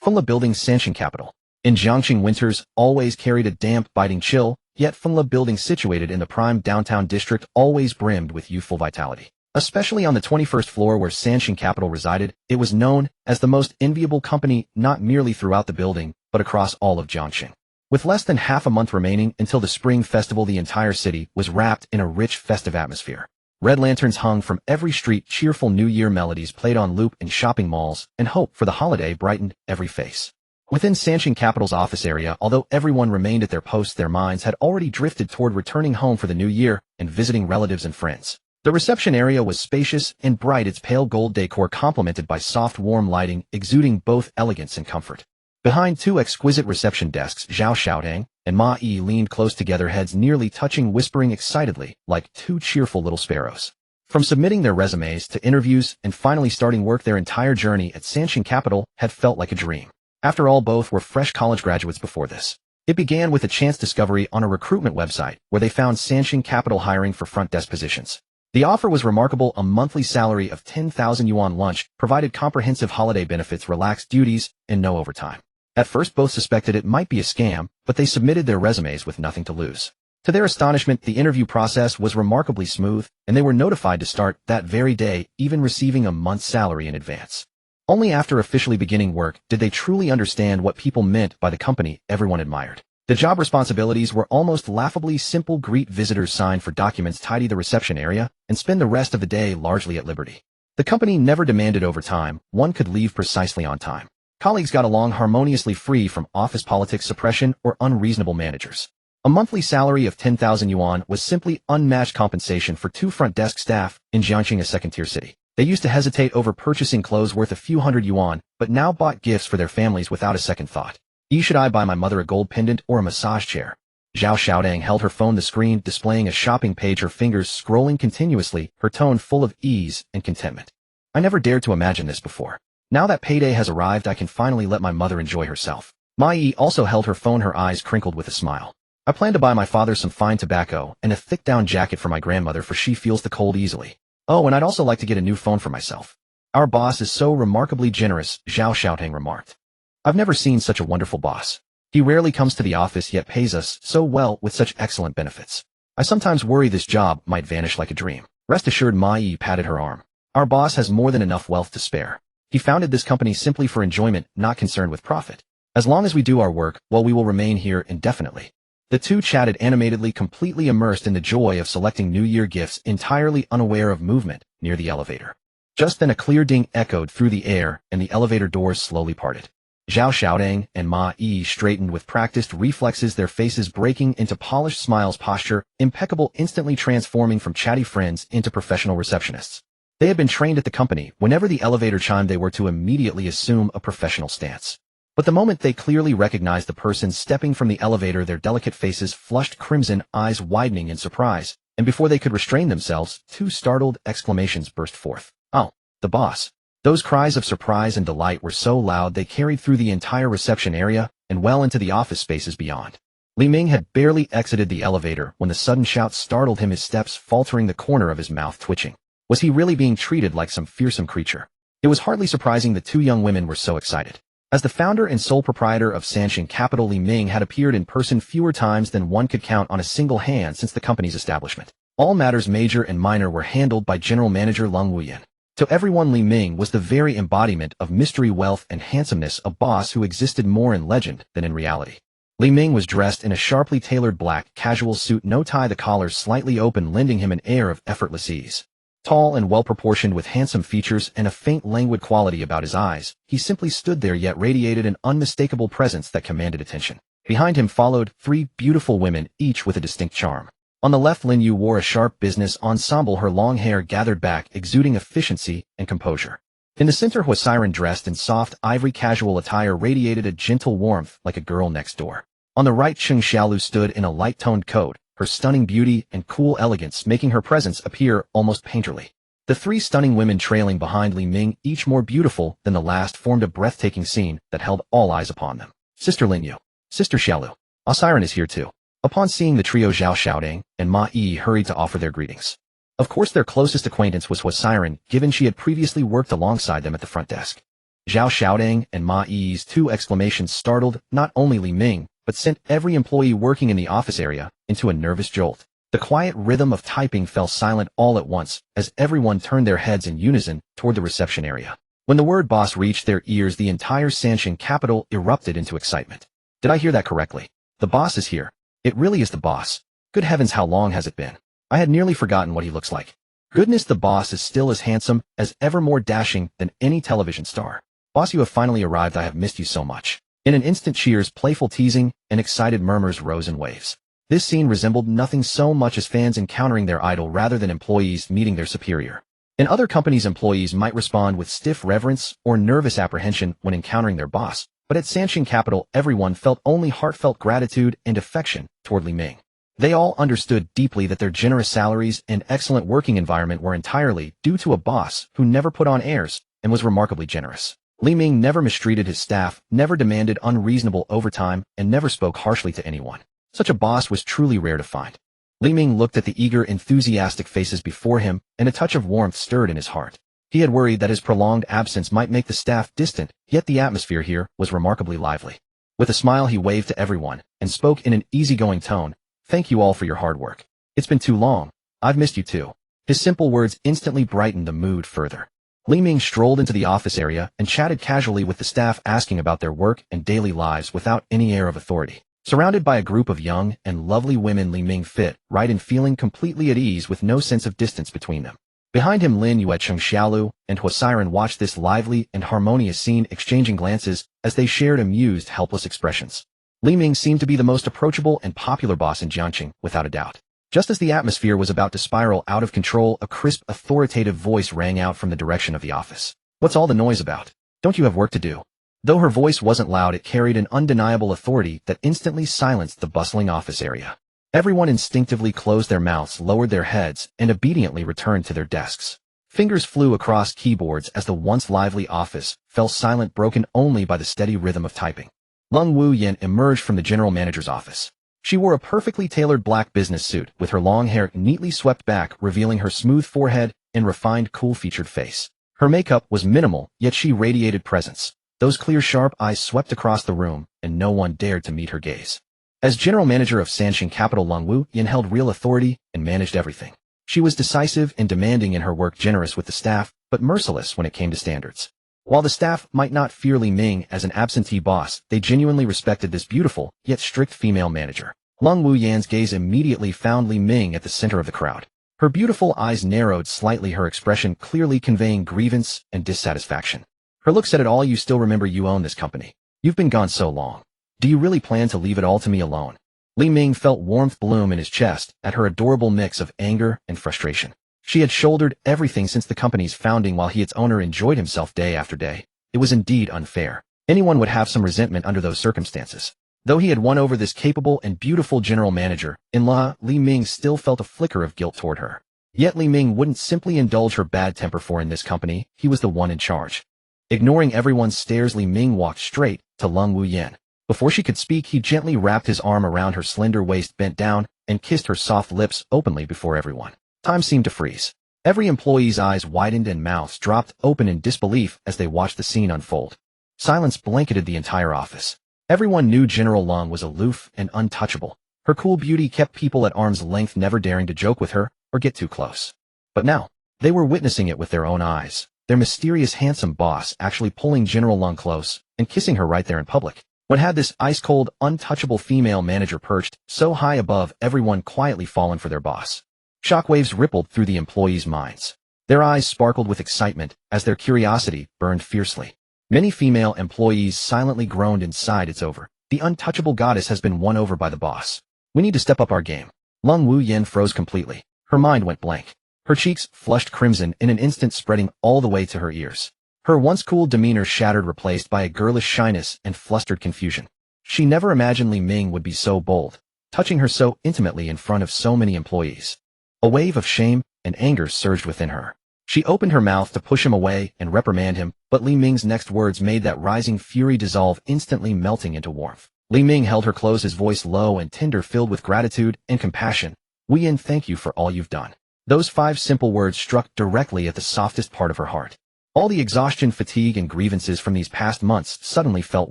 Fengla Building's Sanshan capital. In Jiangqing, winters always carried a damp, biting chill, yet Fengla Building, situated in the prime downtown district, always brimmed with youthful vitality. Especially on the 21st floor where Sanshan Capital resided, it was known as the most enviable company, not merely throughout the building, but across all of Jiangxing. With less than half a month remaining until the Spring Festival, the entire city was wrapped in a rich festive atmosphere. Red lanterns hung from every street, cheerful New Year melodies played on loop in shopping malls, and hope for the holiday brightened every face. Within Sanxing Capital's office area, although everyone remained at their posts, their minds had already drifted toward returning home for the new year and visiting relatives and friends. The reception area was spacious and bright, its pale gold decor complemented by soft, warm lighting, exuding both elegance and comfort. Behind two exquisite reception desks, Zhao Xiaodang and Ma Yi leaned close together, heads nearly touching, whispering excitedly, like two cheerful little sparrows. From submitting their resumes to interviews and finally starting work, their entire journey at Sanxing Capital had felt like a dream. After all, both were fresh college graduates before this. It began with a chance discovery on a recruitment website where they found Sanxing Capital hiring for front desk positions. The offer was remarkable: a monthly salary of 10,000 yuan, lunch provided, comprehensive holiday benefits, relaxed duties, and no overtime. At first, both suspected it might be a scam, but they submitted their resumes with nothing to lose. To their astonishment, the interview process was remarkably smooth, and they were notified to start that very day, even receiving a month's salary in advance. Only after officially beginning work did they truly understand what people meant by the company everyone admired. The job responsibilities were almost laughably simple: greet visitors, sign for documents, tidy the reception area, and spend the rest of the day largely at liberty. The company never demanded overtime; one could leave precisely on time. Colleagues got along harmoniously, free from office politics, suppression, or unreasonable managers. A monthly salary of 10,000 yuan was simply unmatched compensation for two front desk staff in Jiangxing, a second-tier city. They used to hesitate over purchasing clothes worth a few hundred yuan, but now bought gifts for their families without a second thought. Should I buy my mother a gold pendant or a massage chair? Zhao Xiaodang held her phone, the screen displaying a shopping page, her fingers scrolling continuously, her tone full of ease and contentment. I never dared to imagine this before. Now that payday has arrived, I can finally let my mother enjoy herself. Ma Yi also held her phone, her eyes crinkled with a smile. I plan to buy my father some fine tobacco and a thick down jacket for my grandmother, for she feels the cold easily. Oh, and I'd also like to get a new phone for myself. Our boss is so remarkably generous, Zhao Xiaodang remarked. I've never seen such a wonderful boss. He rarely comes to the office, yet pays us so well with such excellent benefits. I sometimes worry this job might vanish like a dream. Rest assured, Ma Yi patted her arm. Our boss has more than enough wealth to spare. He founded this company simply for enjoyment, not concerned with profit. As long as we do our work, well, we will remain here indefinitely. The two chatted animatedly, completely immersed in the joy of selecting New Year gifts, entirely unaware of movement near the elevator. Just then a clear ding echoed through the air, and the elevator doors slowly parted. Zhao Xiaodang and Ma Yi straightened with practiced reflexes, their faces breaking into polished smiles, posture impeccable, instantly transforming from chatty friends into professional receptionists. They had been trained at the company. Whenever the elevator chimed, they were to immediately assume a professional stance. But the moment they clearly recognized the person stepping from the elevator, their delicate faces flushed crimson, eyes widening in surprise, and before they could restrain themselves, two startled exclamations burst forth. Oh, the boss. Those cries of surprise and delight were so loud they carried through the entire reception area and well into the office spaces beyond. Li Ming had barely exited the elevator when the sudden shout startled him, his steps faltering, the corner of his mouth twitching. Was he really being treated like some fearsome creature? It was hardly surprising the two young women were so excited. As the founder and sole proprietor of Sanxing Capital, Li Ming had appeared in person fewer times than one could count on a single hand since the company's establishment. All matters major and minor were handled by General Manager Leng Wuyan. To everyone, Li Ming was the very embodiment of mystery, wealth, and handsomeness, a boss who existed more in legend than in reality. Li Ming was dressed in a sharply tailored black casual suit, no tie, the collar slightly open, lending him an air of effortless ease. Tall and well-proportioned, with handsome features and a faint languid quality about his eyes, he simply stood there, yet radiated an unmistakable presence that commanded attention. Behind him followed three beautiful women, each with a distinct charm. On the left, Lin Yu wore a sharp business ensemble, her long hair gathered back, exuding efficiency and composure. In the center, Hua Siren, dressed in soft, ivory casual attire, radiated a gentle warmth like a girl next door. On the right, Cheng Xiaolu stood in a light-toned coat, her stunning beauty and cool elegance making her presence appear almost painterly. The three stunning women trailing behind Li Ming, each more beautiful than the last, formed a breathtaking scene that held all eyes upon them. Sister Lin Yu, Sister Xiaolu, Siren is here too. Upon seeing the trio, Zhao Xiaodang and Ma Yi hurried to offer their greetings. Of course, their closest acquaintance was Hua Siren, given she had previously worked alongside them at the front desk. Zhao Xiaodang and Ma Yi's two exclamations startled not only Li Ming, but sent every employee working in the office area into a nervous jolt. The quiet rhythm of typing fell silent all at once as everyone turned their heads in unison toward the reception area. When the word boss reached their ears, the entire Sanshin capital erupted into excitement. Did I hear that correctly? The boss is here. It really is the boss. Good heavens, how long has it been? I had nearly forgotten what he looks like. Goodness, the boss is still as handsome, as ever more dashing than any television star. Boss, you have finally arrived. I have missed you so much. In an instant, cheers, playful teasing, and excited murmurs rose in waves. This scene resembled nothing so much as fans encountering their idol rather than employees meeting their superior. In other companies, employees might respond with stiff reverence or nervous apprehension when encountering their boss, but at Sanshin Capital, everyone felt only heartfelt gratitude and affection toward Li Ming. They all understood deeply that their generous salaries and excellent working environment were entirely due to a boss who never put on airs and was remarkably generous. Li Ming never mistreated his staff, never demanded unreasonable overtime, and never spoke harshly to anyone. Such a boss was truly rare to find. Li Ming looked at the eager, enthusiastic faces before him, and a touch of warmth stirred in his heart. He had worried that his prolonged absence might make the staff distant, yet the atmosphere here was remarkably lively. With a smile, he waved to everyone, and spoke in an easygoing tone, "Thank you all for your hard work. It's been too long. I've missed you too." His simple words instantly brightened the mood further. Li Ming strolled into the office area and chatted casually with the staff, asking about their work and daily lives without any air of authority. Surrounded by a group of young and lovely women, Li Ming fit right in, feeling completely at ease with no sense of distance between them. Behind him, Lin Yue, Cheng Xiaolu, and Hua Siren watched this lively and harmonious scene, exchanging glances as they shared amused, helpless expressions. Li Ming seemed to be the most approachable and popular boss in Jiangqing, without a doubt. Just as the atmosphere was about to spiral out of control, a crisp, authoritative voice rang out from the direction of the office. "What's all the noise about? Don't you have work to do?" Though her voice wasn't loud, it carried an undeniable authority that instantly silenced the bustling office area. Everyone instinctively closed their mouths, lowered their heads, and obediently returned to their desks. Fingers flew across keyboards as the once lively office fell silent, broken only by the steady rhythm of typing. Lung Wu Yin emerged from the general manager's office. She wore a perfectly tailored black business suit, with her long hair neatly swept back, revealing her smooth forehead and refined, cool-featured face. Her makeup was minimal, yet she radiated presence. Those clear, sharp eyes swept across the room, and no one dared to meet her gaze. As general manager of Sanshin Capital, Lung Wu Yin held real authority and managed everything. She was decisive and demanding in her work, generous with the staff, but merciless when it came to standards. While the staff might not fear Li Ming as an absentee boss, they genuinely respected this beautiful, yet strict female manager. Lung Wu Yan's gaze immediately found Li Ming at the center of the crowd. Her beautiful eyes narrowed slightly, her expression clearly conveying grievance and dissatisfaction. Her look said it all. "You still remember you own this company. You've been gone so long. Do you really plan to leave it all to me alone?" Li Ming felt warmth bloom in his chest at her adorable mix of anger and frustration. She had shouldered everything since the company's founding, while he, its owner, enjoyed himself day after day. It was indeed unfair. Anyone would have some resentment under those circumstances. Though he had won over this capable and beautiful general manager-in-law, Li Ming still felt a flicker of guilt toward her. Yet Li Ming wouldn't simply indulge her bad temper, for in this company, he was the one in charge. Ignoring everyone's stares, Li Ming walked straight to Lung Wu Yin. Before she could speak, he gently wrapped his arm around her slender waist, bent down, and kissed her soft lips openly before everyone. Time seemed to freeze. Every employee's eyes widened and mouths dropped open in disbelief as they watched the scene unfold. Silence blanketed the entire office. Everyone knew General Lung was aloof and untouchable. Her cool beauty kept people at arm's length, never daring to joke with her or get too close. But now, they were witnessing it with their own eyes. Their mysterious, handsome boss actually pulling General Lung close and kissing her right there in public. What had this ice-cold, untouchable female manager perched so high above everyone quietly fallen for their boss? Shockwaves rippled through the employees' minds. Their eyes sparkled with excitement as their curiosity burned fiercely. Many female employees silently groaned inside. "It's over. The untouchable goddess has been won over by the boss. We need to step up our game." Lung Wu Yin froze completely. Her mind went blank. Her cheeks flushed crimson in an instant, spreading all the way to her ears. Her once cool demeanor shattered, replaced by a girlish shyness and flustered confusion. She never imagined Li Ming would be so bold, touching her so intimately in front of so many employees. A wave of shame and anger surged within her. She opened her mouth to push him away and reprimand him, but Li Ming's next words made that rising fury dissolve, instantly melting into warmth. Li Ming held her close, his voice low and tender, filled with gratitude and compassion. "Wu Yin, thank you for all you've done." Those 5 simple words struck directly at the softest part of her heart. All the exhaustion, fatigue, and grievances from these past months suddenly felt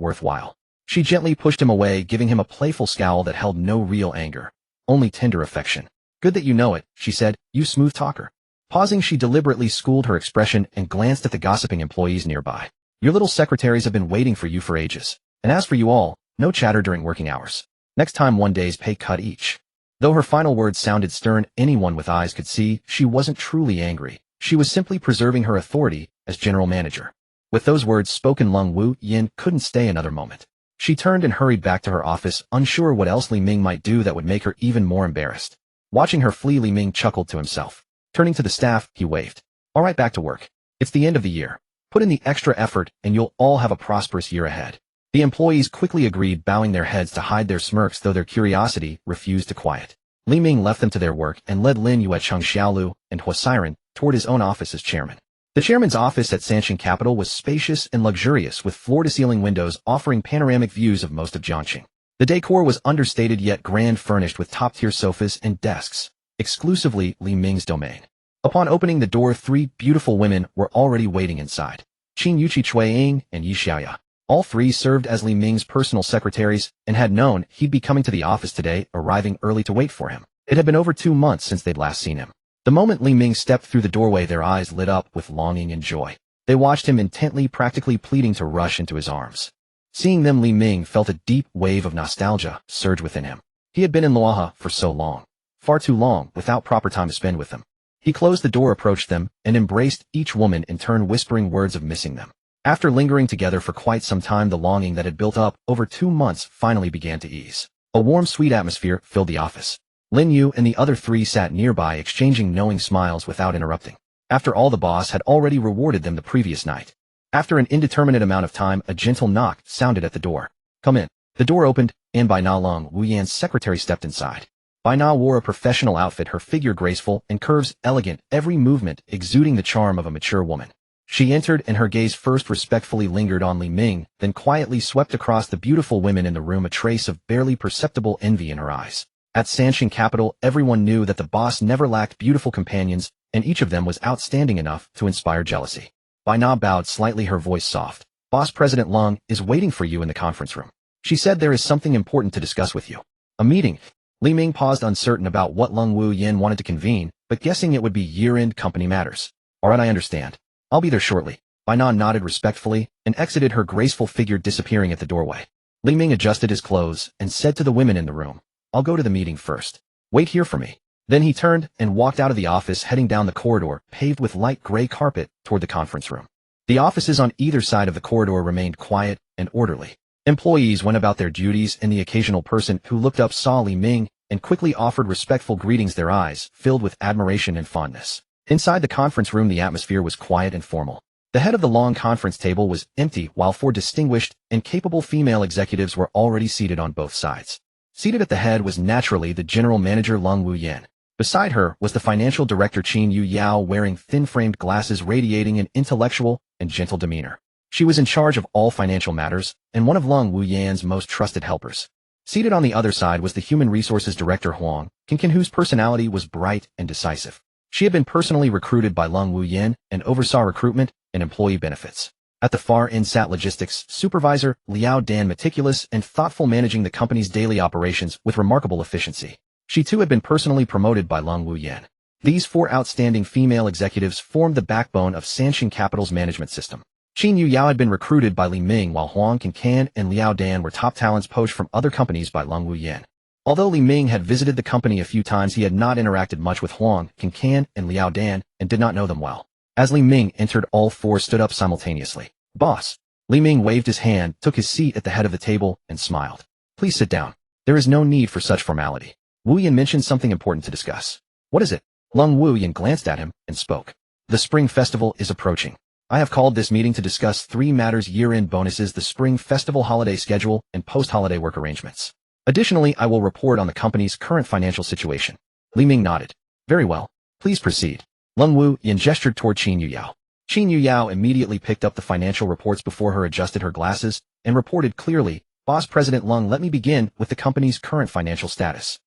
worthwhile. She gently pushed him away, giving him a playful scowl that held no real anger, only tender affection. "Good that you know it," she said, "you smooth talker. Pausing, she deliberately schooled her expression and glanced at the gossiping employees nearby. Your little secretaries have been waiting for you for ages. And as for you all, no chatter during working hours. Next time, 1 day's pay cut each. Though her final words sounded stern, anyone with eyes could see she wasn't truly angry. She was simply preserving her authority as general manager. With those words spoken, Lung Wu Yin couldn't stay another moment. She turned and hurried back to her office, unsure what else Li Ming might do that would make her even more embarrassed. Watching her flee, Li Ming chuckled to himself. Turning to the staff, he waved. All right, back to work. It's the end of the year. Put in the extra effort and you'll all have a prosperous year ahead. The employees quickly agreed, bowing their heads to hide their smirks, though their curiosity refused to quiet. Li Ming left them to their work and led Lin Yue, Cheng Xiaolu, and Hua Siren toward his own office as chairman. The chairman's office at Sanshin Capital was spacious and luxurious, with floor-to-ceiling windows offering panoramic views of most of Jiangxing. The decor was understated yet grand, furnished with top-tier sofas and desks, exclusively Li Ming's domain. Upon opening the door, 3 beautiful women were already waiting inside. Qin Yuqi, Cui Ying, and Yi Xiaoya. All 3 served as Li Ming's personal secretaries and had known he'd be coming to the office today, arriving early to wait for him. It had been over 2 months since they'd last seen him. The moment Li Ming stepped through the doorway, their eyes lit up with longing and joy. They watched him intently, practically pleading to rush into his arms. Seeing them, Li Ming felt a deep wave of nostalgia surge within him. He had been in Luohe for so long, far too long, without proper time to spend with them. He closed the door, approached them, and embraced each woman in turn, whispering words of missing them. After lingering together for quite some time, the longing that had built up over 2 months finally began to ease. A warm, sweet atmosphere filled the office. Lin Yu and the other 3 sat nearby, exchanging knowing smiles without interrupting. After all, the boss had already rewarded them the previous night. After an indeterminate amount of time, a gentle knock sounded at the door. Come in. The door opened, and Bai Na, Lung Wu Yan's secretary, stepped inside. Bai Na wore a professional outfit, her figure graceful and curves elegant, every movement exuding the charm of a mature woman. She entered, and her gaze first respectfully lingered on Li Ming, then quietly swept across the beautiful women in the room, a trace of barely perceptible envy in her eyes. At Sanshin Capital, everyone knew that the boss never lacked beautiful companions, and each of them was outstanding enough to inspire jealousy. Bai Na bowed slightly, her voice soft. Boss President Lung is waiting for you in the conference room. She said there is something important to discuss with you. A meeting. Li Ming paused, uncertain about what Lung Wu Yin wanted to convene, but guessing it would be year-end company matters. All right, I understand. I'll be there shortly. Bai Na nodded respectfully and exited, her graceful figure disappearing at the doorway. Li Ming adjusted his clothes and said to the women in the room, I'll go to the meeting first. Wait here for me. Then he turned and walked out of the office, heading down the corridor, paved with light gray carpet, toward the conference room. The offices on either side of the corridor remained quiet and orderly. Employees went about their duties, and the occasional person who looked up saw Li Ming and quickly offered respectful greetings, their eyes filled with admiration and fondness. Inside the conference room, the atmosphere was quiet and formal. The head of the long conference table was empty, while 4 distinguished and capable female executives were already seated on both sides. Seated at the head was naturally the general manager, Lung Wu Yan. Beside her was the financial director, Qin Yu Yao, wearing thin-framed glasses, radiating an intellectual and gentle demeanor. She was in charge of all financial matters and one of Lung Wu Yan's most trusted helpers. Seated on the other side was the human resources director, Huang Qinqin, whose personality was bright and decisive. She had been personally recruited by Lung Wu Yan and oversaw recruitment and employee benefits. At the far end sat logistics supervisor Liao Dan, meticulous and thoughtful, managing the company's daily operations with remarkable efficiency. She too had been personally promoted by Lung Wu Yan. These 4 outstanding female executives formed the backbone of Sanshin Capital's management system. Qin Yu Yao had been recruited by Li Ming, while Huang Qinqin and Liao Dan were top talents poached from other companies by Lung Wu Yan. Although Li Ming had visited the company a few times, he had not interacted much with Huang Qinqin and Liao Dan and did not know them well. As Li Ming entered, all 4 stood up simultaneously. Boss. Li Ming waved his hand, took his seat at the head of the table, and smiled. Please sit down. There is no need for such formality. Wu Yan mentioned something important to discuss. What is it? Lung Wu Yan glanced at him and spoke. The Spring Festival is approaching. I have called this meeting to discuss 3 matters: year-end bonuses, the Spring Festival holiday schedule, and post-holiday work arrangements. Additionally, I will report on the company's current financial situation. Li Ming nodded. Very well. Please proceed. Lung Wu Yan gestured toward Qin Yu Yao. Qin Yu Yao immediately picked up the financial reports before her, adjusted her glasses, and reported clearly, Boss President Lung, let me begin with the company's current financial status.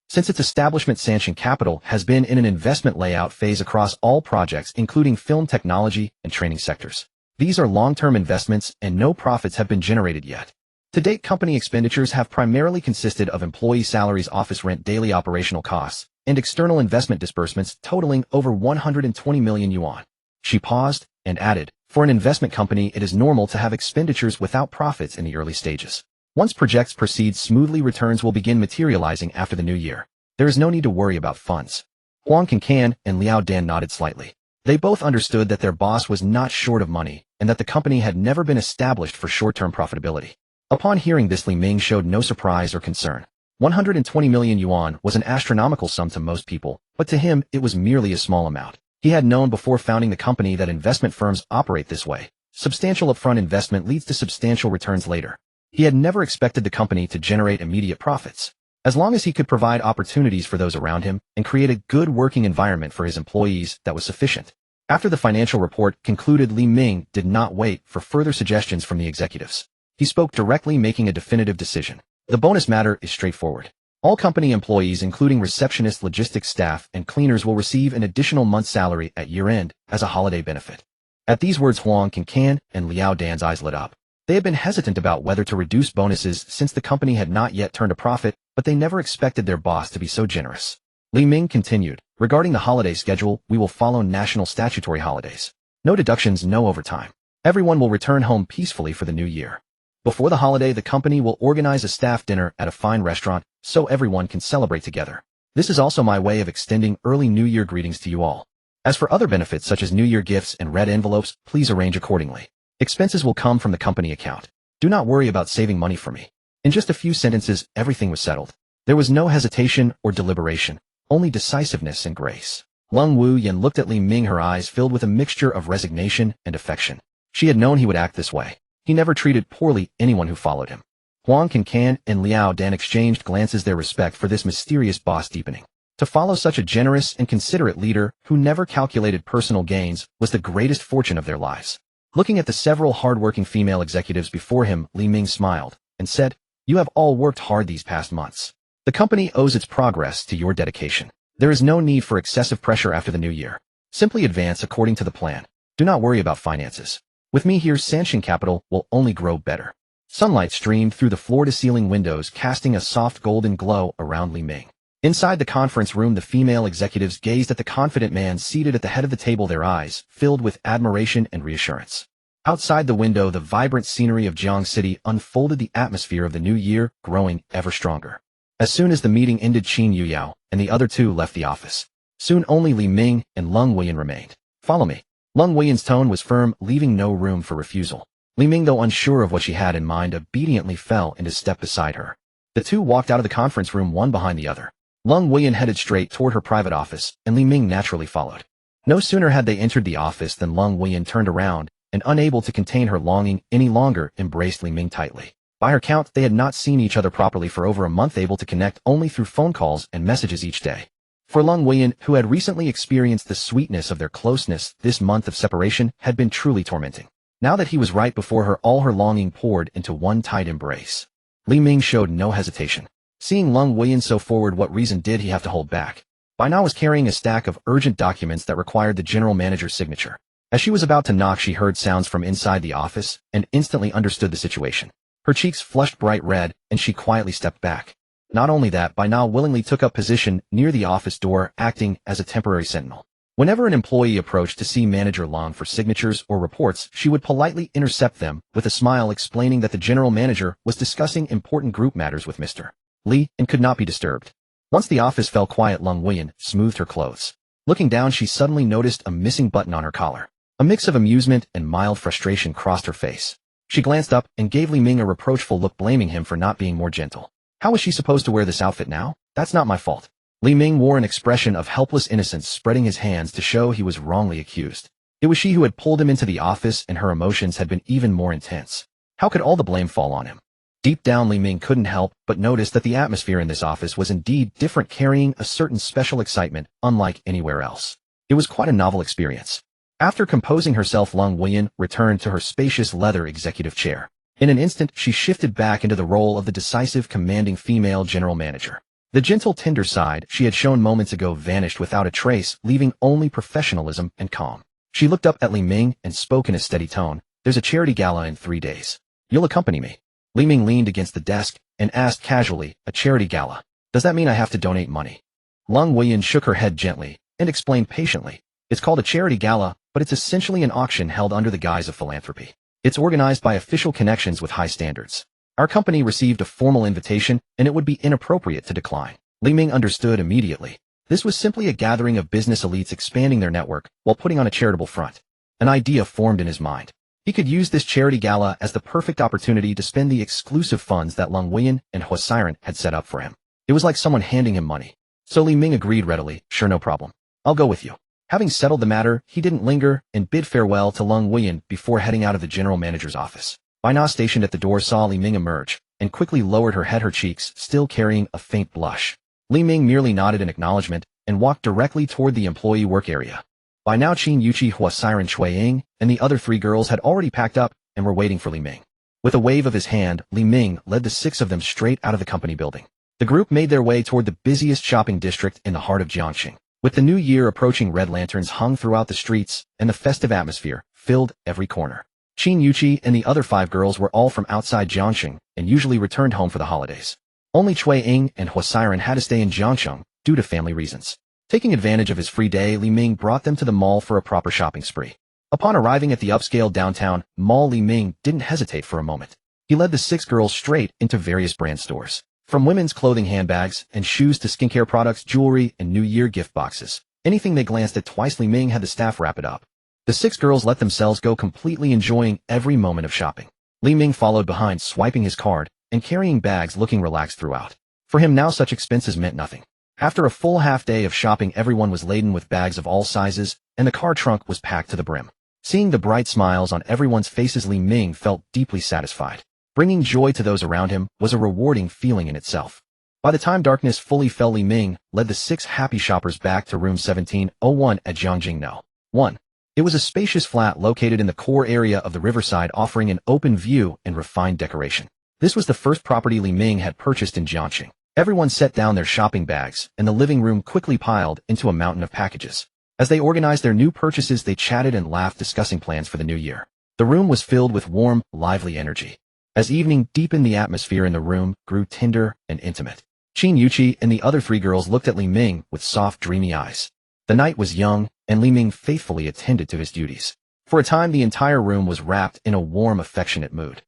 Since its establishment, Sanshin Capital has been in an investment layout phase across all projects, including film technology and training sectors. These are long-term investments and no profits have been generated yet. To date, company expenditures have primarily consisted of employee salaries, office rent, daily operational costs, and external investment disbursements totaling over 120 million yuan. She paused and added, for an investment company, it is normal to have expenditures without profits in the early stages. Once projects proceed smoothly, returns will begin materializing after the new year. There is no need to worry about funds. Huang Qingcan and Liao Dan nodded slightly. They both understood that their boss was not short of money and that the company had never been established for short-term profitability. Upon hearing this, Li Ming showed no surprise or concern. 120 million yuan was an astronomical sum to most people, but to him it was merely a small amount. He had known before founding the company that investment firms operate this way. Substantial upfront investment leads to substantial returns later. He had never expected the company to generate immediate profits. As long as he could provide opportunities for those around him and create a good working environment for his employees, that was sufficient. After the financial report concluded, Li Ming did not wait for further suggestions from the executives. He spoke directly, making a definitive decision. The bonus matter is straightforward. All company employees, including receptionists, logistics staff, and cleaners, will receive an additional month's salary at year-end as a holiday benefit. At these words, Huang Qingcan and Liao Dan's eyes lit up. They had been hesitant about whether to reduce bonuses since the company had not yet turned a profit, but they never expected their boss to be so generous. Li Ming continued, regarding the holiday schedule, we will follow national statutory holidays. No deductions, no overtime. Everyone will return home peacefully for the new year. Before the holiday, the company will organize a staff dinner at a fine restaurant so everyone can celebrate together. This is also my way of extending early New Year greetings to you all. As for other benefits such as New Year gifts and red envelopes, please arrange accordingly. Expenses will come from the company account. Do not worry about saving money for me. In just a few sentences, everything was settled. There was no hesitation or deliberation, only decisiveness and grace. Lung Wuyan looked at Li Ming, her eyes filled with a mixture of resignation and affection. She had known he would act this way. He never treated poorly anyone who followed him. Huang Qingcan and Liao Dan exchanged glances, their respect for this mysterious boss deepening. To follow such a generous and considerate leader who never calculated personal gains was the greatest fortune of their lives. Looking at the several hard-working female executives before him, Li Ming smiled and said, "You have all worked hard these past months. The company owes its progress to your dedication. There is no need for excessive pressure after the new year. Simply advance according to the plan. Do not worry about finances. With me here, Sanshin Capital will only grow better." Sunlight streamed through the floor-to-ceiling windows, casting a soft golden glow around Li Ming. Inside the conference room, the female executives gazed at the confident man seated at the head of the table, their eyes filled with admiration and reassurance. Outside the window, the vibrant scenery of Jiang City unfolded, the atmosphere of the new year growing ever stronger. As soon as the meeting ended, Qin Yuyao and the other two left the office. Soon only Li Ming and Lung Wuyan remained. "Follow me." Lung Wuyan's tone was firm, leaving no room for refusal. Li Ming, though unsure of what she had in mind, obediently fell into step beside her. The two walked out of the conference room, one behind the other. Lung Wuyan headed straight toward her private office, and Li Ming naturally followed. No sooner had they entered the office than Lung Wuyan turned around, and unable to contain her longing any longer, embraced Li Ming tightly. By her count, they had not seen each other properly for over a month, able to connect only through phone calls and messages each day. For Lung Wuyan, who had recently experienced the sweetness of their closeness, this month of separation had been truly tormenting. Now that he was right before her, all her longing poured into one tight embrace. Li Ming showed no hesitation. Seeing Lung Wuyan so forward, what reason did he have to hold back? By now was carrying a stack of urgent documents that required the general manager's signature. As she was about to knock, she heard sounds from inside the office and instantly understood the situation. Her cheeks flushed bright red, and she quietly stepped back. Not only that, by now willingly took up position near the office door, acting as a temporary sentinel. Whenever an employee approached to see Manager Long for signatures or reports, she would politely intercept them with a smile, explaining that the general manager was discussing important group matters with Mr. Li and could not be disturbed. Once the office fell quiet, Lung Wuyan smoothed her clothes. Looking down, she suddenly noticed a missing button on her collar. A mix of amusement and mild frustration crossed her face. She glanced up and gave Li Ming a reproachful look, blaming him for not being more gentle. How was she supposed to wear this outfit now? That's not my fault. Li Ming wore an expression of helpless innocence, spreading his hands to show he was wrongly accused. It was she who had pulled him into the office, and her emotions had been even more intense. How could all the blame fall on him? Deep down, Li Ming couldn't help but notice that the atmosphere in this office was indeed different, carrying a certain special excitement unlike anywhere else. It was quite a novel experience. After composing herself, Lung Wuyan returned to her spacious leather executive chair. In an instant, she shifted back into the role of the decisive, commanding female general manager. The gentle, tender side she had shown moments ago vanished without a trace, leaving only professionalism and calm. She looked up at Li Ming and spoke in a steady tone. "There's a charity gala in 3 days. You'll accompany me." Li Ming leaned against the desk and asked casually, a charity gala. Does that mean I have to donate money? Lung Weyan shook her head gently and explained patiently. It's called a charity gala, but it's essentially an auction held under the guise of philanthropy. It's organized by official connections with high standards. Our company received a formal invitation, and it would be inappropriate to decline. Li Ming understood immediately. This was simply a gathering of business elites expanding their network while putting on a charitable front. An idea formed in his mind. He could use this charity gala as the perfect opportunity to spend the exclusive funds that Lung Weyan and Hua Siren had set up for him. It was like someone handing him money. So Li Ming agreed readily, sure, no problem. I'll go with you. Having settled the matter, he didn't linger and bid farewell to Lung Weyan before heading out of the general manager's office. Bai Na, stationed at the door, saw Li Ming emerge and quickly lowered her head, her cheeks still carrying a faint blush. Li Ming merely nodded in acknowledgement and walked directly toward the employee work area. By now Qin Yuqi, Hua Siren, Cui Ying, and the other 3 girls had already packed up and were waiting for Li Ming. With a wave of his hand, Li Ming led the 6 of them straight out of the company building. The group made their way toward the busiest shopping district in the heart of Jiangxing. With the new year approaching, red lanterns hung throughout the streets, and the festive atmosphere filled every corner. Qin Yuqi and the other 5 girls were all from outside Jiangxing and usually returned home for the holidays. Only Cui Ying and Hua Siren had to stay in Jiangxing due to family reasons. Taking advantage of his free day, Li Ming brought them to the mall for a proper shopping spree. Upon arriving at the upscale downtown mall, Li Ming didn't hesitate for a moment. He led the 6 girls straight into various brand stores. From women's clothing, handbags, and shoes to skincare products, jewelry, and New Year gift boxes. Anything they glanced at twice, Li Ming had the staff wrap it up. The 6 girls let themselves go, completely enjoying every moment of shopping. Li Ming followed behind, swiping his card and carrying bags, looking relaxed throughout. For him now, such expenses meant nothing. After a full half day of shopping, everyone was laden with bags of all sizes, and the car trunk was packed to the brim. Seeing the bright smiles on everyone's faces, Li Ming felt deeply satisfied. Bringing joy to those around him was a rewarding feeling in itself. By the time darkness fully fell, Li Ming led the 6 happy shoppers back to room 1701 at Jiangjing No. 1. It was a spacious flat located in the core area of the riverside, offering an open view and refined decoration. This was the first property Li Ming had purchased in Jiangxing. Everyone set down their shopping bags, and the living room quickly piled into a mountain of packages. As they organized their new purchases, they chatted and laughed, discussing plans for the new year. The room was filled with warm, lively energy. As evening deepened, the atmosphere in the room grew tender and intimate. Qin Yuqi and the other 3 girls looked at Li Ming with soft, dreamy eyes. The night was young, and Li Ming faithfully attended to his duties. For a time, the entire room was wrapped in a warm, affectionate mood.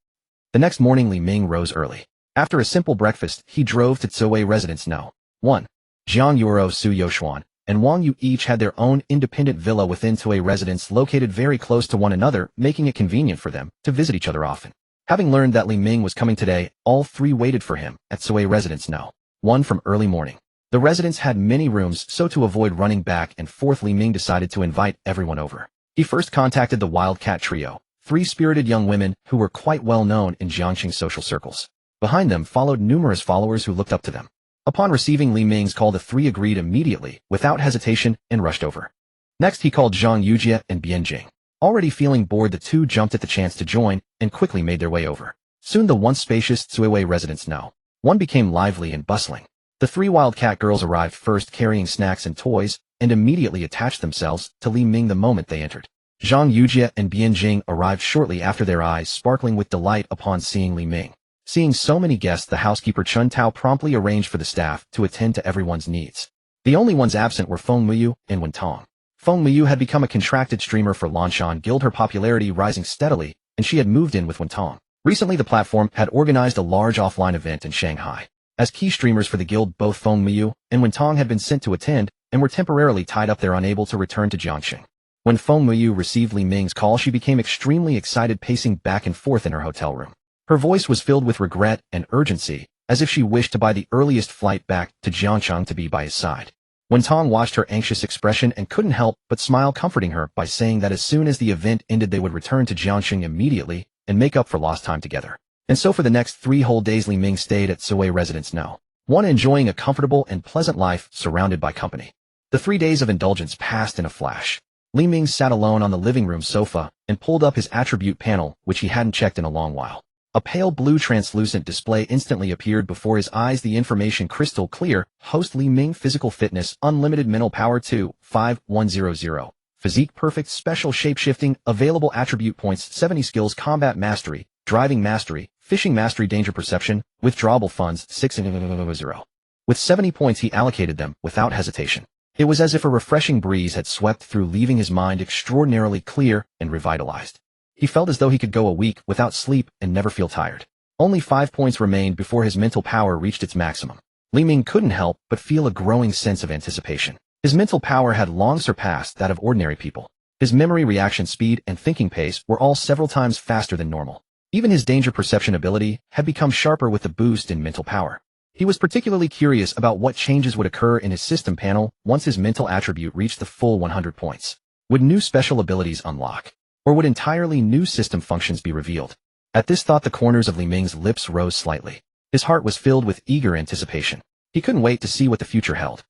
The next morning, Li Ming rose early. After a simple breakfast, he drove to Tsui Residence No. 1. Jiang Yuro, Su Yoxuan, and Wang Yu each had their own independent villa within Tsui Residence, located very close to one another, making it convenient for them to visit each other often. Having learned that Li Ming was coming today, all 3 waited for him at Tsui Residence No. 1 from early morning. The residence had many rooms, so to avoid running back and forth, Li Ming decided to invite everyone over. He first contacted the Wildcat Trio, 3 spirited young women who were quite well known in Jiangxing social circles. Behind them followed numerous followers who looked up to them. Upon receiving Li Ming's call, the 3 agreed immediately, without hesitation, and rushed over. Next, he called Zhang Yujie and Bian Jing. Already feeling bored, the 2 jumped at the chance to join and quickly made their way over. Soon the once spacious Tsui Residence No. 1 became lively and bustling. The 3 Wildcat girls arrived first, carrying snacks and toys, and immediately attached themselves to Li Ming the moment they entered. Zhang Yujie and Bian Jing arrived shortly after, their eyes sparkling with delight upon seeing Li Ming. Seeing so many guests, the housekeeper Chun Tao promptly arranged for the staff to attend to everyone's needs. The only ones absent were Feng Muyu and Wen Tong. Feng Muyu had become a contracted streamer for Lanshan Guild, her popularity rising steadily, and she had moved in with Wen Tong. Recently, the platform had organized a large offline event in Shanghai. As key streamers for the guild, both Feng Muyu and Wen Tong had been sent to attend and were temporarily tied up there, unable to return to Jiangxing. When Feng Muyu received Li Ming's call, she became extremely excited, pacing back and forth in her hotel room. Her voice was filled with regret and urgency, as if she wished to buy the earliest flight back to Jiangxing to be by his side. Wen Tong watched her anxious expression and couldn't help but smile, comforting her by saying that as soon as the event ended, they would return to Jiangxing immediately and make up for lost time together. And so for the next 3 whole days, Li Ming stayed at Tsui Residence No. 1, enjoying a comfortable and pleasant life surrounded by company. The 3 days of indulgence passed in a flash. Li Ming sat alone on the living room sofa and pulled up his attribute panel, which he hadn't checked in a long while. A pale blue translucent display instantly appeared before his eyes, the information crystal clear: host Li Ming, physical fitness, unlimited mental power 25100, physique perfect, special shape shifting, available attribute points 70, skills combat mastery, driving mastery Fishing Mastery Danger Perception, Withdrawable Funds 600. With 70 points he allocated them without hesitation. It was as if a refreshing breeze had swept through, leaving his mind extraordinarily clear and revitalized. He felt as though he could go a week without sleep and never feel tired. Only 5 points remained before his mental power reached its maximum. Li Ming couldn't help but feel a growing sense of anticipation. His mental power had long surpassed that of ordinary people. His memory, reaction speed, and thinking pace were all several times faster than normal. Even his danger perception ability had become sharper with the boost in mental power. He was particularly curious about what changes would occur in his system panel once his mental attribute reached the full 100 points. Would new special abilities unlock? Or would entirely new system functions be revealed? At this thought, the corners of Li Ming's lips rose slightly. His heart was filled with eager anticipation. He couldn't wait to see what the future held.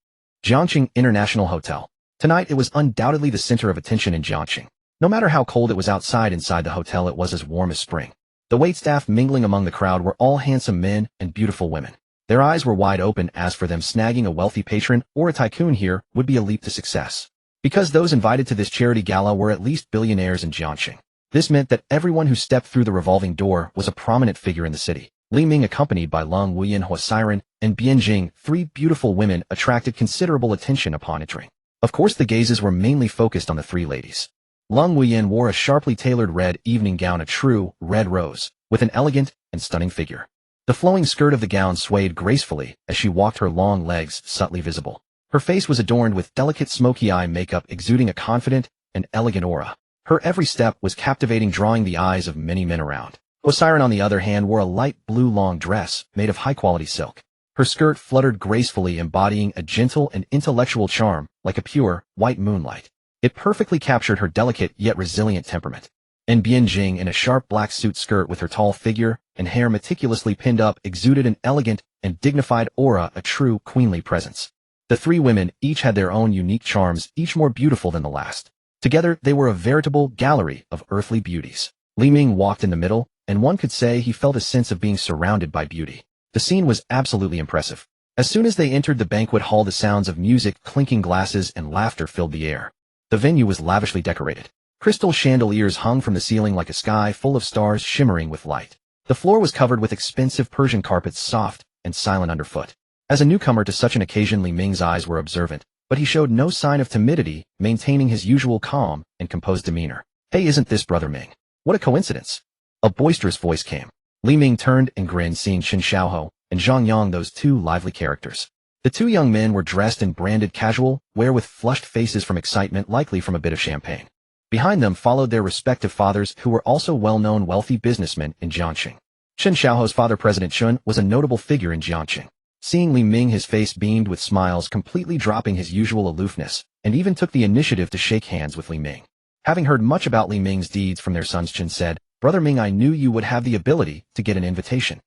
Jiangqing International Hotel. Tonight it was undoubtedly the center of attention in Jiangqing. No matter how cold it was outside, inside the hotel it was as warm as spring. The waitstaff mingling among the crowd were all handsome men and beautiful women. Their eyes were wide open, as for them, snagging a wealthy patron or a tycoon here would be a leap to success. Because those invited to this charity gala were at least billionaires in Jiangqing. This meant that everyone who stepped through the revolving door was a prominent figure in the city. Li Ming, accompanied by Leng Wuyan, Hua Siren, and Bian Jing, 3 beautiful women, attracted considerable attention upon entering. Of course, the gazes were mainly focused on the 3 ladies. Leng Wuyan wore a sharply tailored red evening gown, a true red rose, with an elegant and stunning figure. The flowing skirt of the gown swayed gracefully as she walked, her long legs subtly visible. Her face was adorned with delicate smoky eye makeup, exuding a confident and elegant aura. Her every step was captivating, drawing the eyes of many men around. Osiren, on the other hand, wore a light blue long dress made of high-quality silk. Her skirt fluttered gracefully, embodying a gentle and intellectual charm like a pure, white moonlight. It perfectly captured her delicate yet resilient temperament. And Bian Jing, in a sharp black suit skirt with her tall figure and hair meticulously pinned up, exuded an elegant and dignified aura, a true queenly presence. The 3 women each had their own unique charms, each more beautiful than the last. Together, they were a veritable gallery of earthly beauties. Li Ming walked in the middle, and one could say he felt a sense of being surrounded by beauty. The scene was absolutely impressive. As soon as they entered the banquet hall, the sounds of music, clinking glasses, and laughter filled the air. The venue was lavishly decorated. Crystal chandeliers hung from the ceiling like a sky full of stars shimmering with light. The floor was covered with expensive Persian carpets, soft and silent underfoot. As a newcomer to such an occasion, Li Ming's eyes were observant, but he showed no sign of timidity, maintaining his usual calm and composed demeanor. "Hey, isn't this Brother Ming? What a coincidence." A boisterous voice came. Li Ming turned and grinned, seeing Chen Xiaohou and Zhang Yang, those 2 lively characters. The 2 young men were dressed in branded casual wear with flushed faces from excitement, likely from a bit of champagne. Behind them followed their respective fathers, who were also well-known wealthy businessmen in Jiangqing. Chen Xiaohou's father, President Chun, was a notable figure in Jiangqing. Seeing Li Ming, his face beamed with smiles, completely dropping his usual aloofness, and even took the initiative to shake hands with Li Ming. Having heard much about Li Ming's deeds from their sons, Chen said, "Brother Ming, I knew you would have the ability to get an invitation."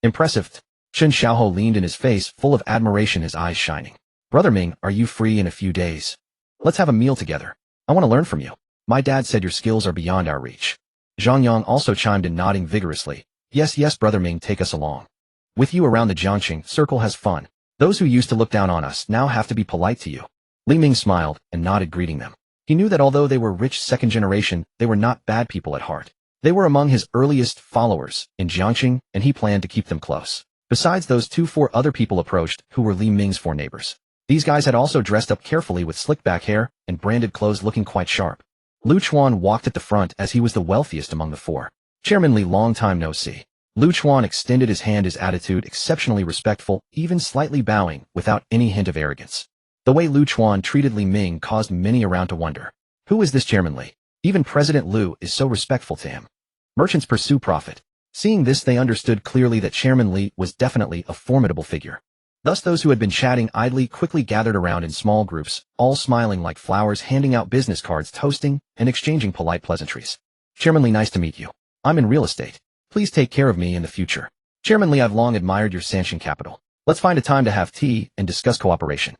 "Impressive." Chen Xiaohou leaned in, his face full of admiration, his eyes shining. "Brother Ming, are you free in a few days? Let's have a meal together. I want to learn from you. My dad said your skills are beyond our reach." Zhang Yang also chimed in, nodding vigorously. Yes, Brother Ming, take us along. With you around the Jiangqing circle has fun. Those who used to look down on us now have to be polite to you." Li Ming smiled and nodded, greeting them. He knew that although they were rich second generation, they were not bad people at heart. They were among his earliest followers in Jiangqing, and he planned to keep them close. Besides those 4 other people approached, who were Li Ming's 4 neighbors. These guys had also dressed up carefully with slick back hair and branded clothes, looking quite sharp. Lu Chuan walked at the front as he was the wealthiest among the 4. "Chairman Li, long time no see." Lu Chuan extended his hand, his attitude exceptionally respectful, even slightly bowing without any hint of arrogance. The way Lu Chuan treated Li Ming caused many around to wonder. Who is this Chairman Li? Even President Lu is so respectful to him. Merchants pursue profit. Seeing this, they understood clearly that Chairman Li was definitely a formidable figure. Thus those who had been chatting idly quickly gathered around in small groups, all smiling like flowers, handing out business cards, toasting, and exchanging polite pleasantries. "Chairman Li, nice to meet you. I'm in real estate. Please take care of me in the future. Chairman Li, I've long admired your Sanshan capital. Let's find a time to have tea and discuss cooperation."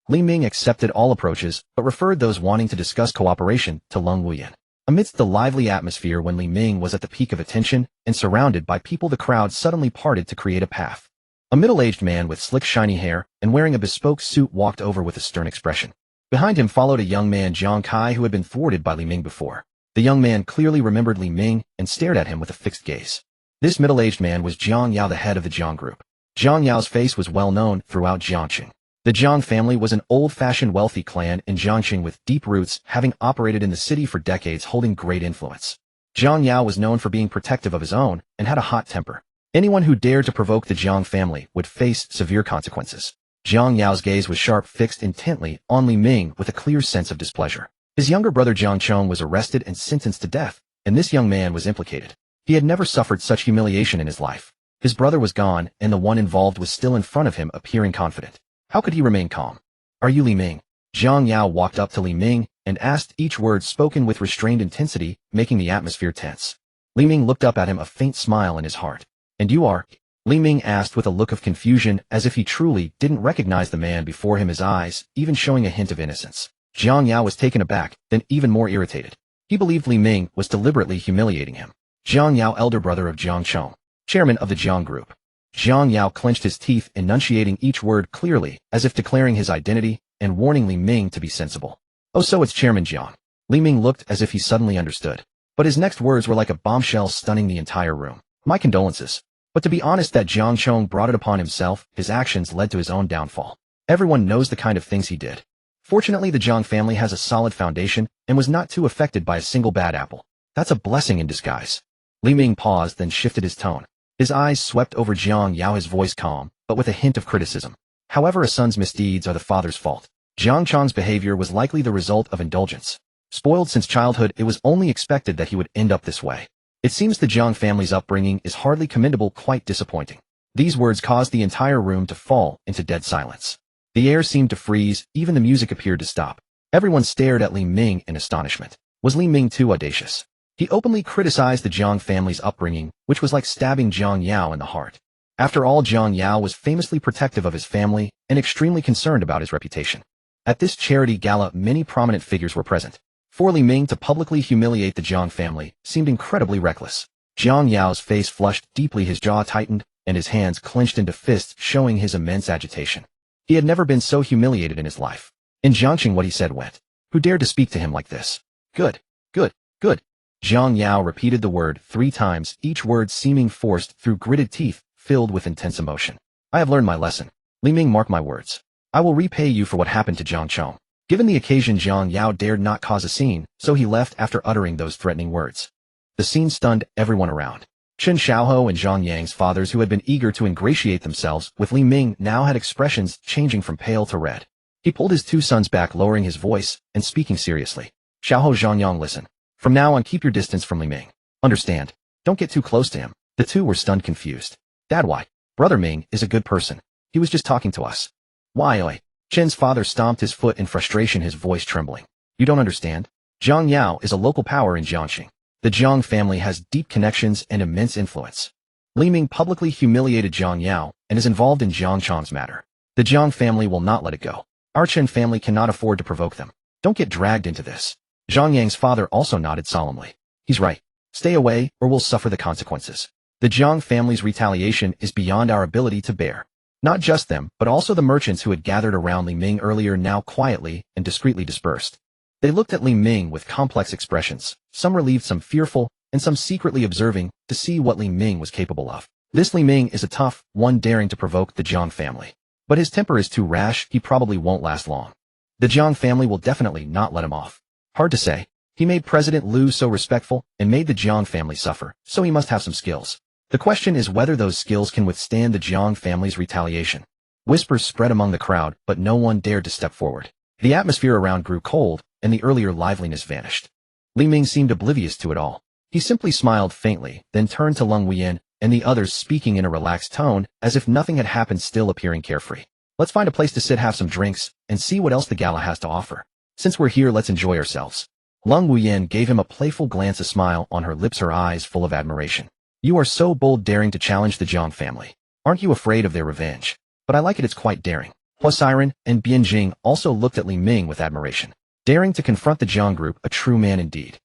Li Ming accepted all approaches, but referred those wanting to discuss cooperation to Leng Wuyan. Amidst the lively atmosphere, when Li Ming was at the peak of attention and surrounded by people, the crowd suddenly parted to create a path. A middle-aged man with slick shiny hair and wearing a bespoke suit walked over with a stern expression. Behind him followed a young man, Jiang Kai, who had been thwarted by Li Ming before. The young man clearly remembered Li Ming and stared at him with a fixed gaze. This middle-aged man was Jiang Yao, the head of the Jiang group. Jiang Yao's face was well known throughout Jiangxing. The Jiang family was an old-fashioned wealthy clan in Jiangxing with deep roots, having operated in the city for decades, holding great influence. Jiang Yao was known for being protective of his own and had a hot temper. Anyone who dared to provoke the Jiang family would face severe consequences. Jiang Yao's gaze was sharp, fixed intently on Li Ming with a clear sense of displeasure. His younger brother Jiang Chong was arrested and sentenced to death, and this young man was implicated. He had never suffered such humiliation in his life. His brother was gone, and the one involved was still in front of him, appearing confident. How could he remain calm? Are you Li Ming? Jiang Yao walked up to Li Ming and asked, each word spoken with restrained intensity, making the atmosphere tense. Li Ming looked up at him, a faint smile in his heart. And you are? Li Ming asked with a look of confusion, as if he truly didn't recognize the man before him, his eyes even showing a hint of innocence. Jiang Yao was taken aback, then even more irritated. He believed Li Ming was deliberately humiliating him. Jiang Yao, elder brother of Jiang Chong, chairman of the Jiang group. Jiang Yao clenched his teeth, enunciating each word clearly, as if declaring his identity and warning Li Ming to be sensible. Oh, so it's Chairman Jiang. Li Ming looked as if he suddenly understood. But his next words were like a bombshell, stunning the entire room. My condolences. But to be honest, that Jiang Chong brought it upon himself. His actions led to his own downfall. Everyone knows the kind of things he did. Fortunately, the Jiang family has a solid foundation and was not too affected by a single bad apple. That's a blessing in disguise. Li Ming paused, then shifted his tone. His eyes swept over Jiang Yao, his voice calm, but with a hint of criticism. However, a son's misdeeds are the father's fault. Jiang Chong's behavior was likely the result of indulgence. Spoiled since childhood, it was only expected that he would end up this way. It seems the Jiang family's upbringing is hardly commendable, quite disappointing. These words caused the entire room to fall into dead silence. The air seemed to freeze, even the music appeared to stop. Everyone stared at Li Ming in astonishment. Was Li Ming too audacious? He openly criticized the Jiang family's upbringing, which was like stabbing Jiang Yao in the heart. After all, Jiang Yao was famously protective of his family and extremely concerned about his reputation. At this charity gala, many prominent figures were present. For Li Ming to publicly humiliate the Jiang family seemed incredibly reckless. Jiang Yao's face flushed deeply, his jaw tightened, and his hands clenched into fists, showing his immense agitation. He had never been so humiliated in his life. In Jiangxing, what he said went. Who dared to speak to him like this? Good, good, good. Jiang Yao repeated the word 3 times, each word seeming forced through gritted teeth, filled with intense emotion. I have learned my lesson. Li Ming, mark my words. I will repay you for what happened to Jiang Chong. Given the occasion, Jiang Yao dared not cause a scene, so he left after uttering those threatening words. The scene stunned everyone around. Chen Xiaohou and Zhang Yang's fathers, who had been eager to ingratiate themselves with Li Ming, now had expressions changing from pale to red. He pulled his 2 sons back, lowering his voice and speaking seriously. Xiaohou, Zhangyang, listen. From now on, keep your distance from Li Ming. Understand? Don't get too close to him. The 2 were stunned, confused. Dad, why? Brother Ming is a good person. He was just talking to us. Why, oi? Chen's father stomped his foot in frustration, his voice trembling. You don't understand? Jiang Yao is a local power in Jiangxing. The Jiang family has deep connections and immense influence. Li Ming publicly humiliated Jiang Yao and is involved in Jiang Chong's matter. The Jiang family will not let it go. Our Chen family cannot afford to provoke them. Don't get dragged into this. Zhang Yang's father also nodded solemnly. He's right. Stay away, or we'll suffer the consequences. The Jiang family's retaliation is beyond our ability to bear. Not just them, but also the merchants who had gathered around Li Ming earlier now quietly and discreetly dispersed. They looked at Li Ming with complex expressions, some relieved, some fearful, and some secretly observing to see what Li Ming was capable of. This Li Ming is a tough one, daring to provoke the Jiang family. But his temper is too rash, he probably won't last long. The Jiang family will definitely not let him off. Hard to say. He made President Liu so respectful and made the Jiang family suffer, so he must have some skills. The question is whether those skills can withstand the Jiang family's retaliation. Whispers spread among the crowd, but no one dared to step forward. The atmosphere around grew cold, and the earlier liveliness vanished. Li Ming seemed oblivious to it all. He simply smiled faintly, then turned to Leng Wuyan and the others, speaking in a relaxed tone, as if nothing had happened, still appearing carefree. Let's find a place to sit, have some drinks, and see what else the gala has to offer. Since we're here, let's enjoy ourselves. Leng Wuyan gave him a playful glance, a smile on her lips, her eyes full of admiration. You are so bold, daring to challenge the Jiang family. Aren't you afraid of their revenge? But I like it, it's quite daring. Hua Siren and Bian Jing also looked at Li Ming with admiration. Daring to confront the Jiang group, a true man indeed.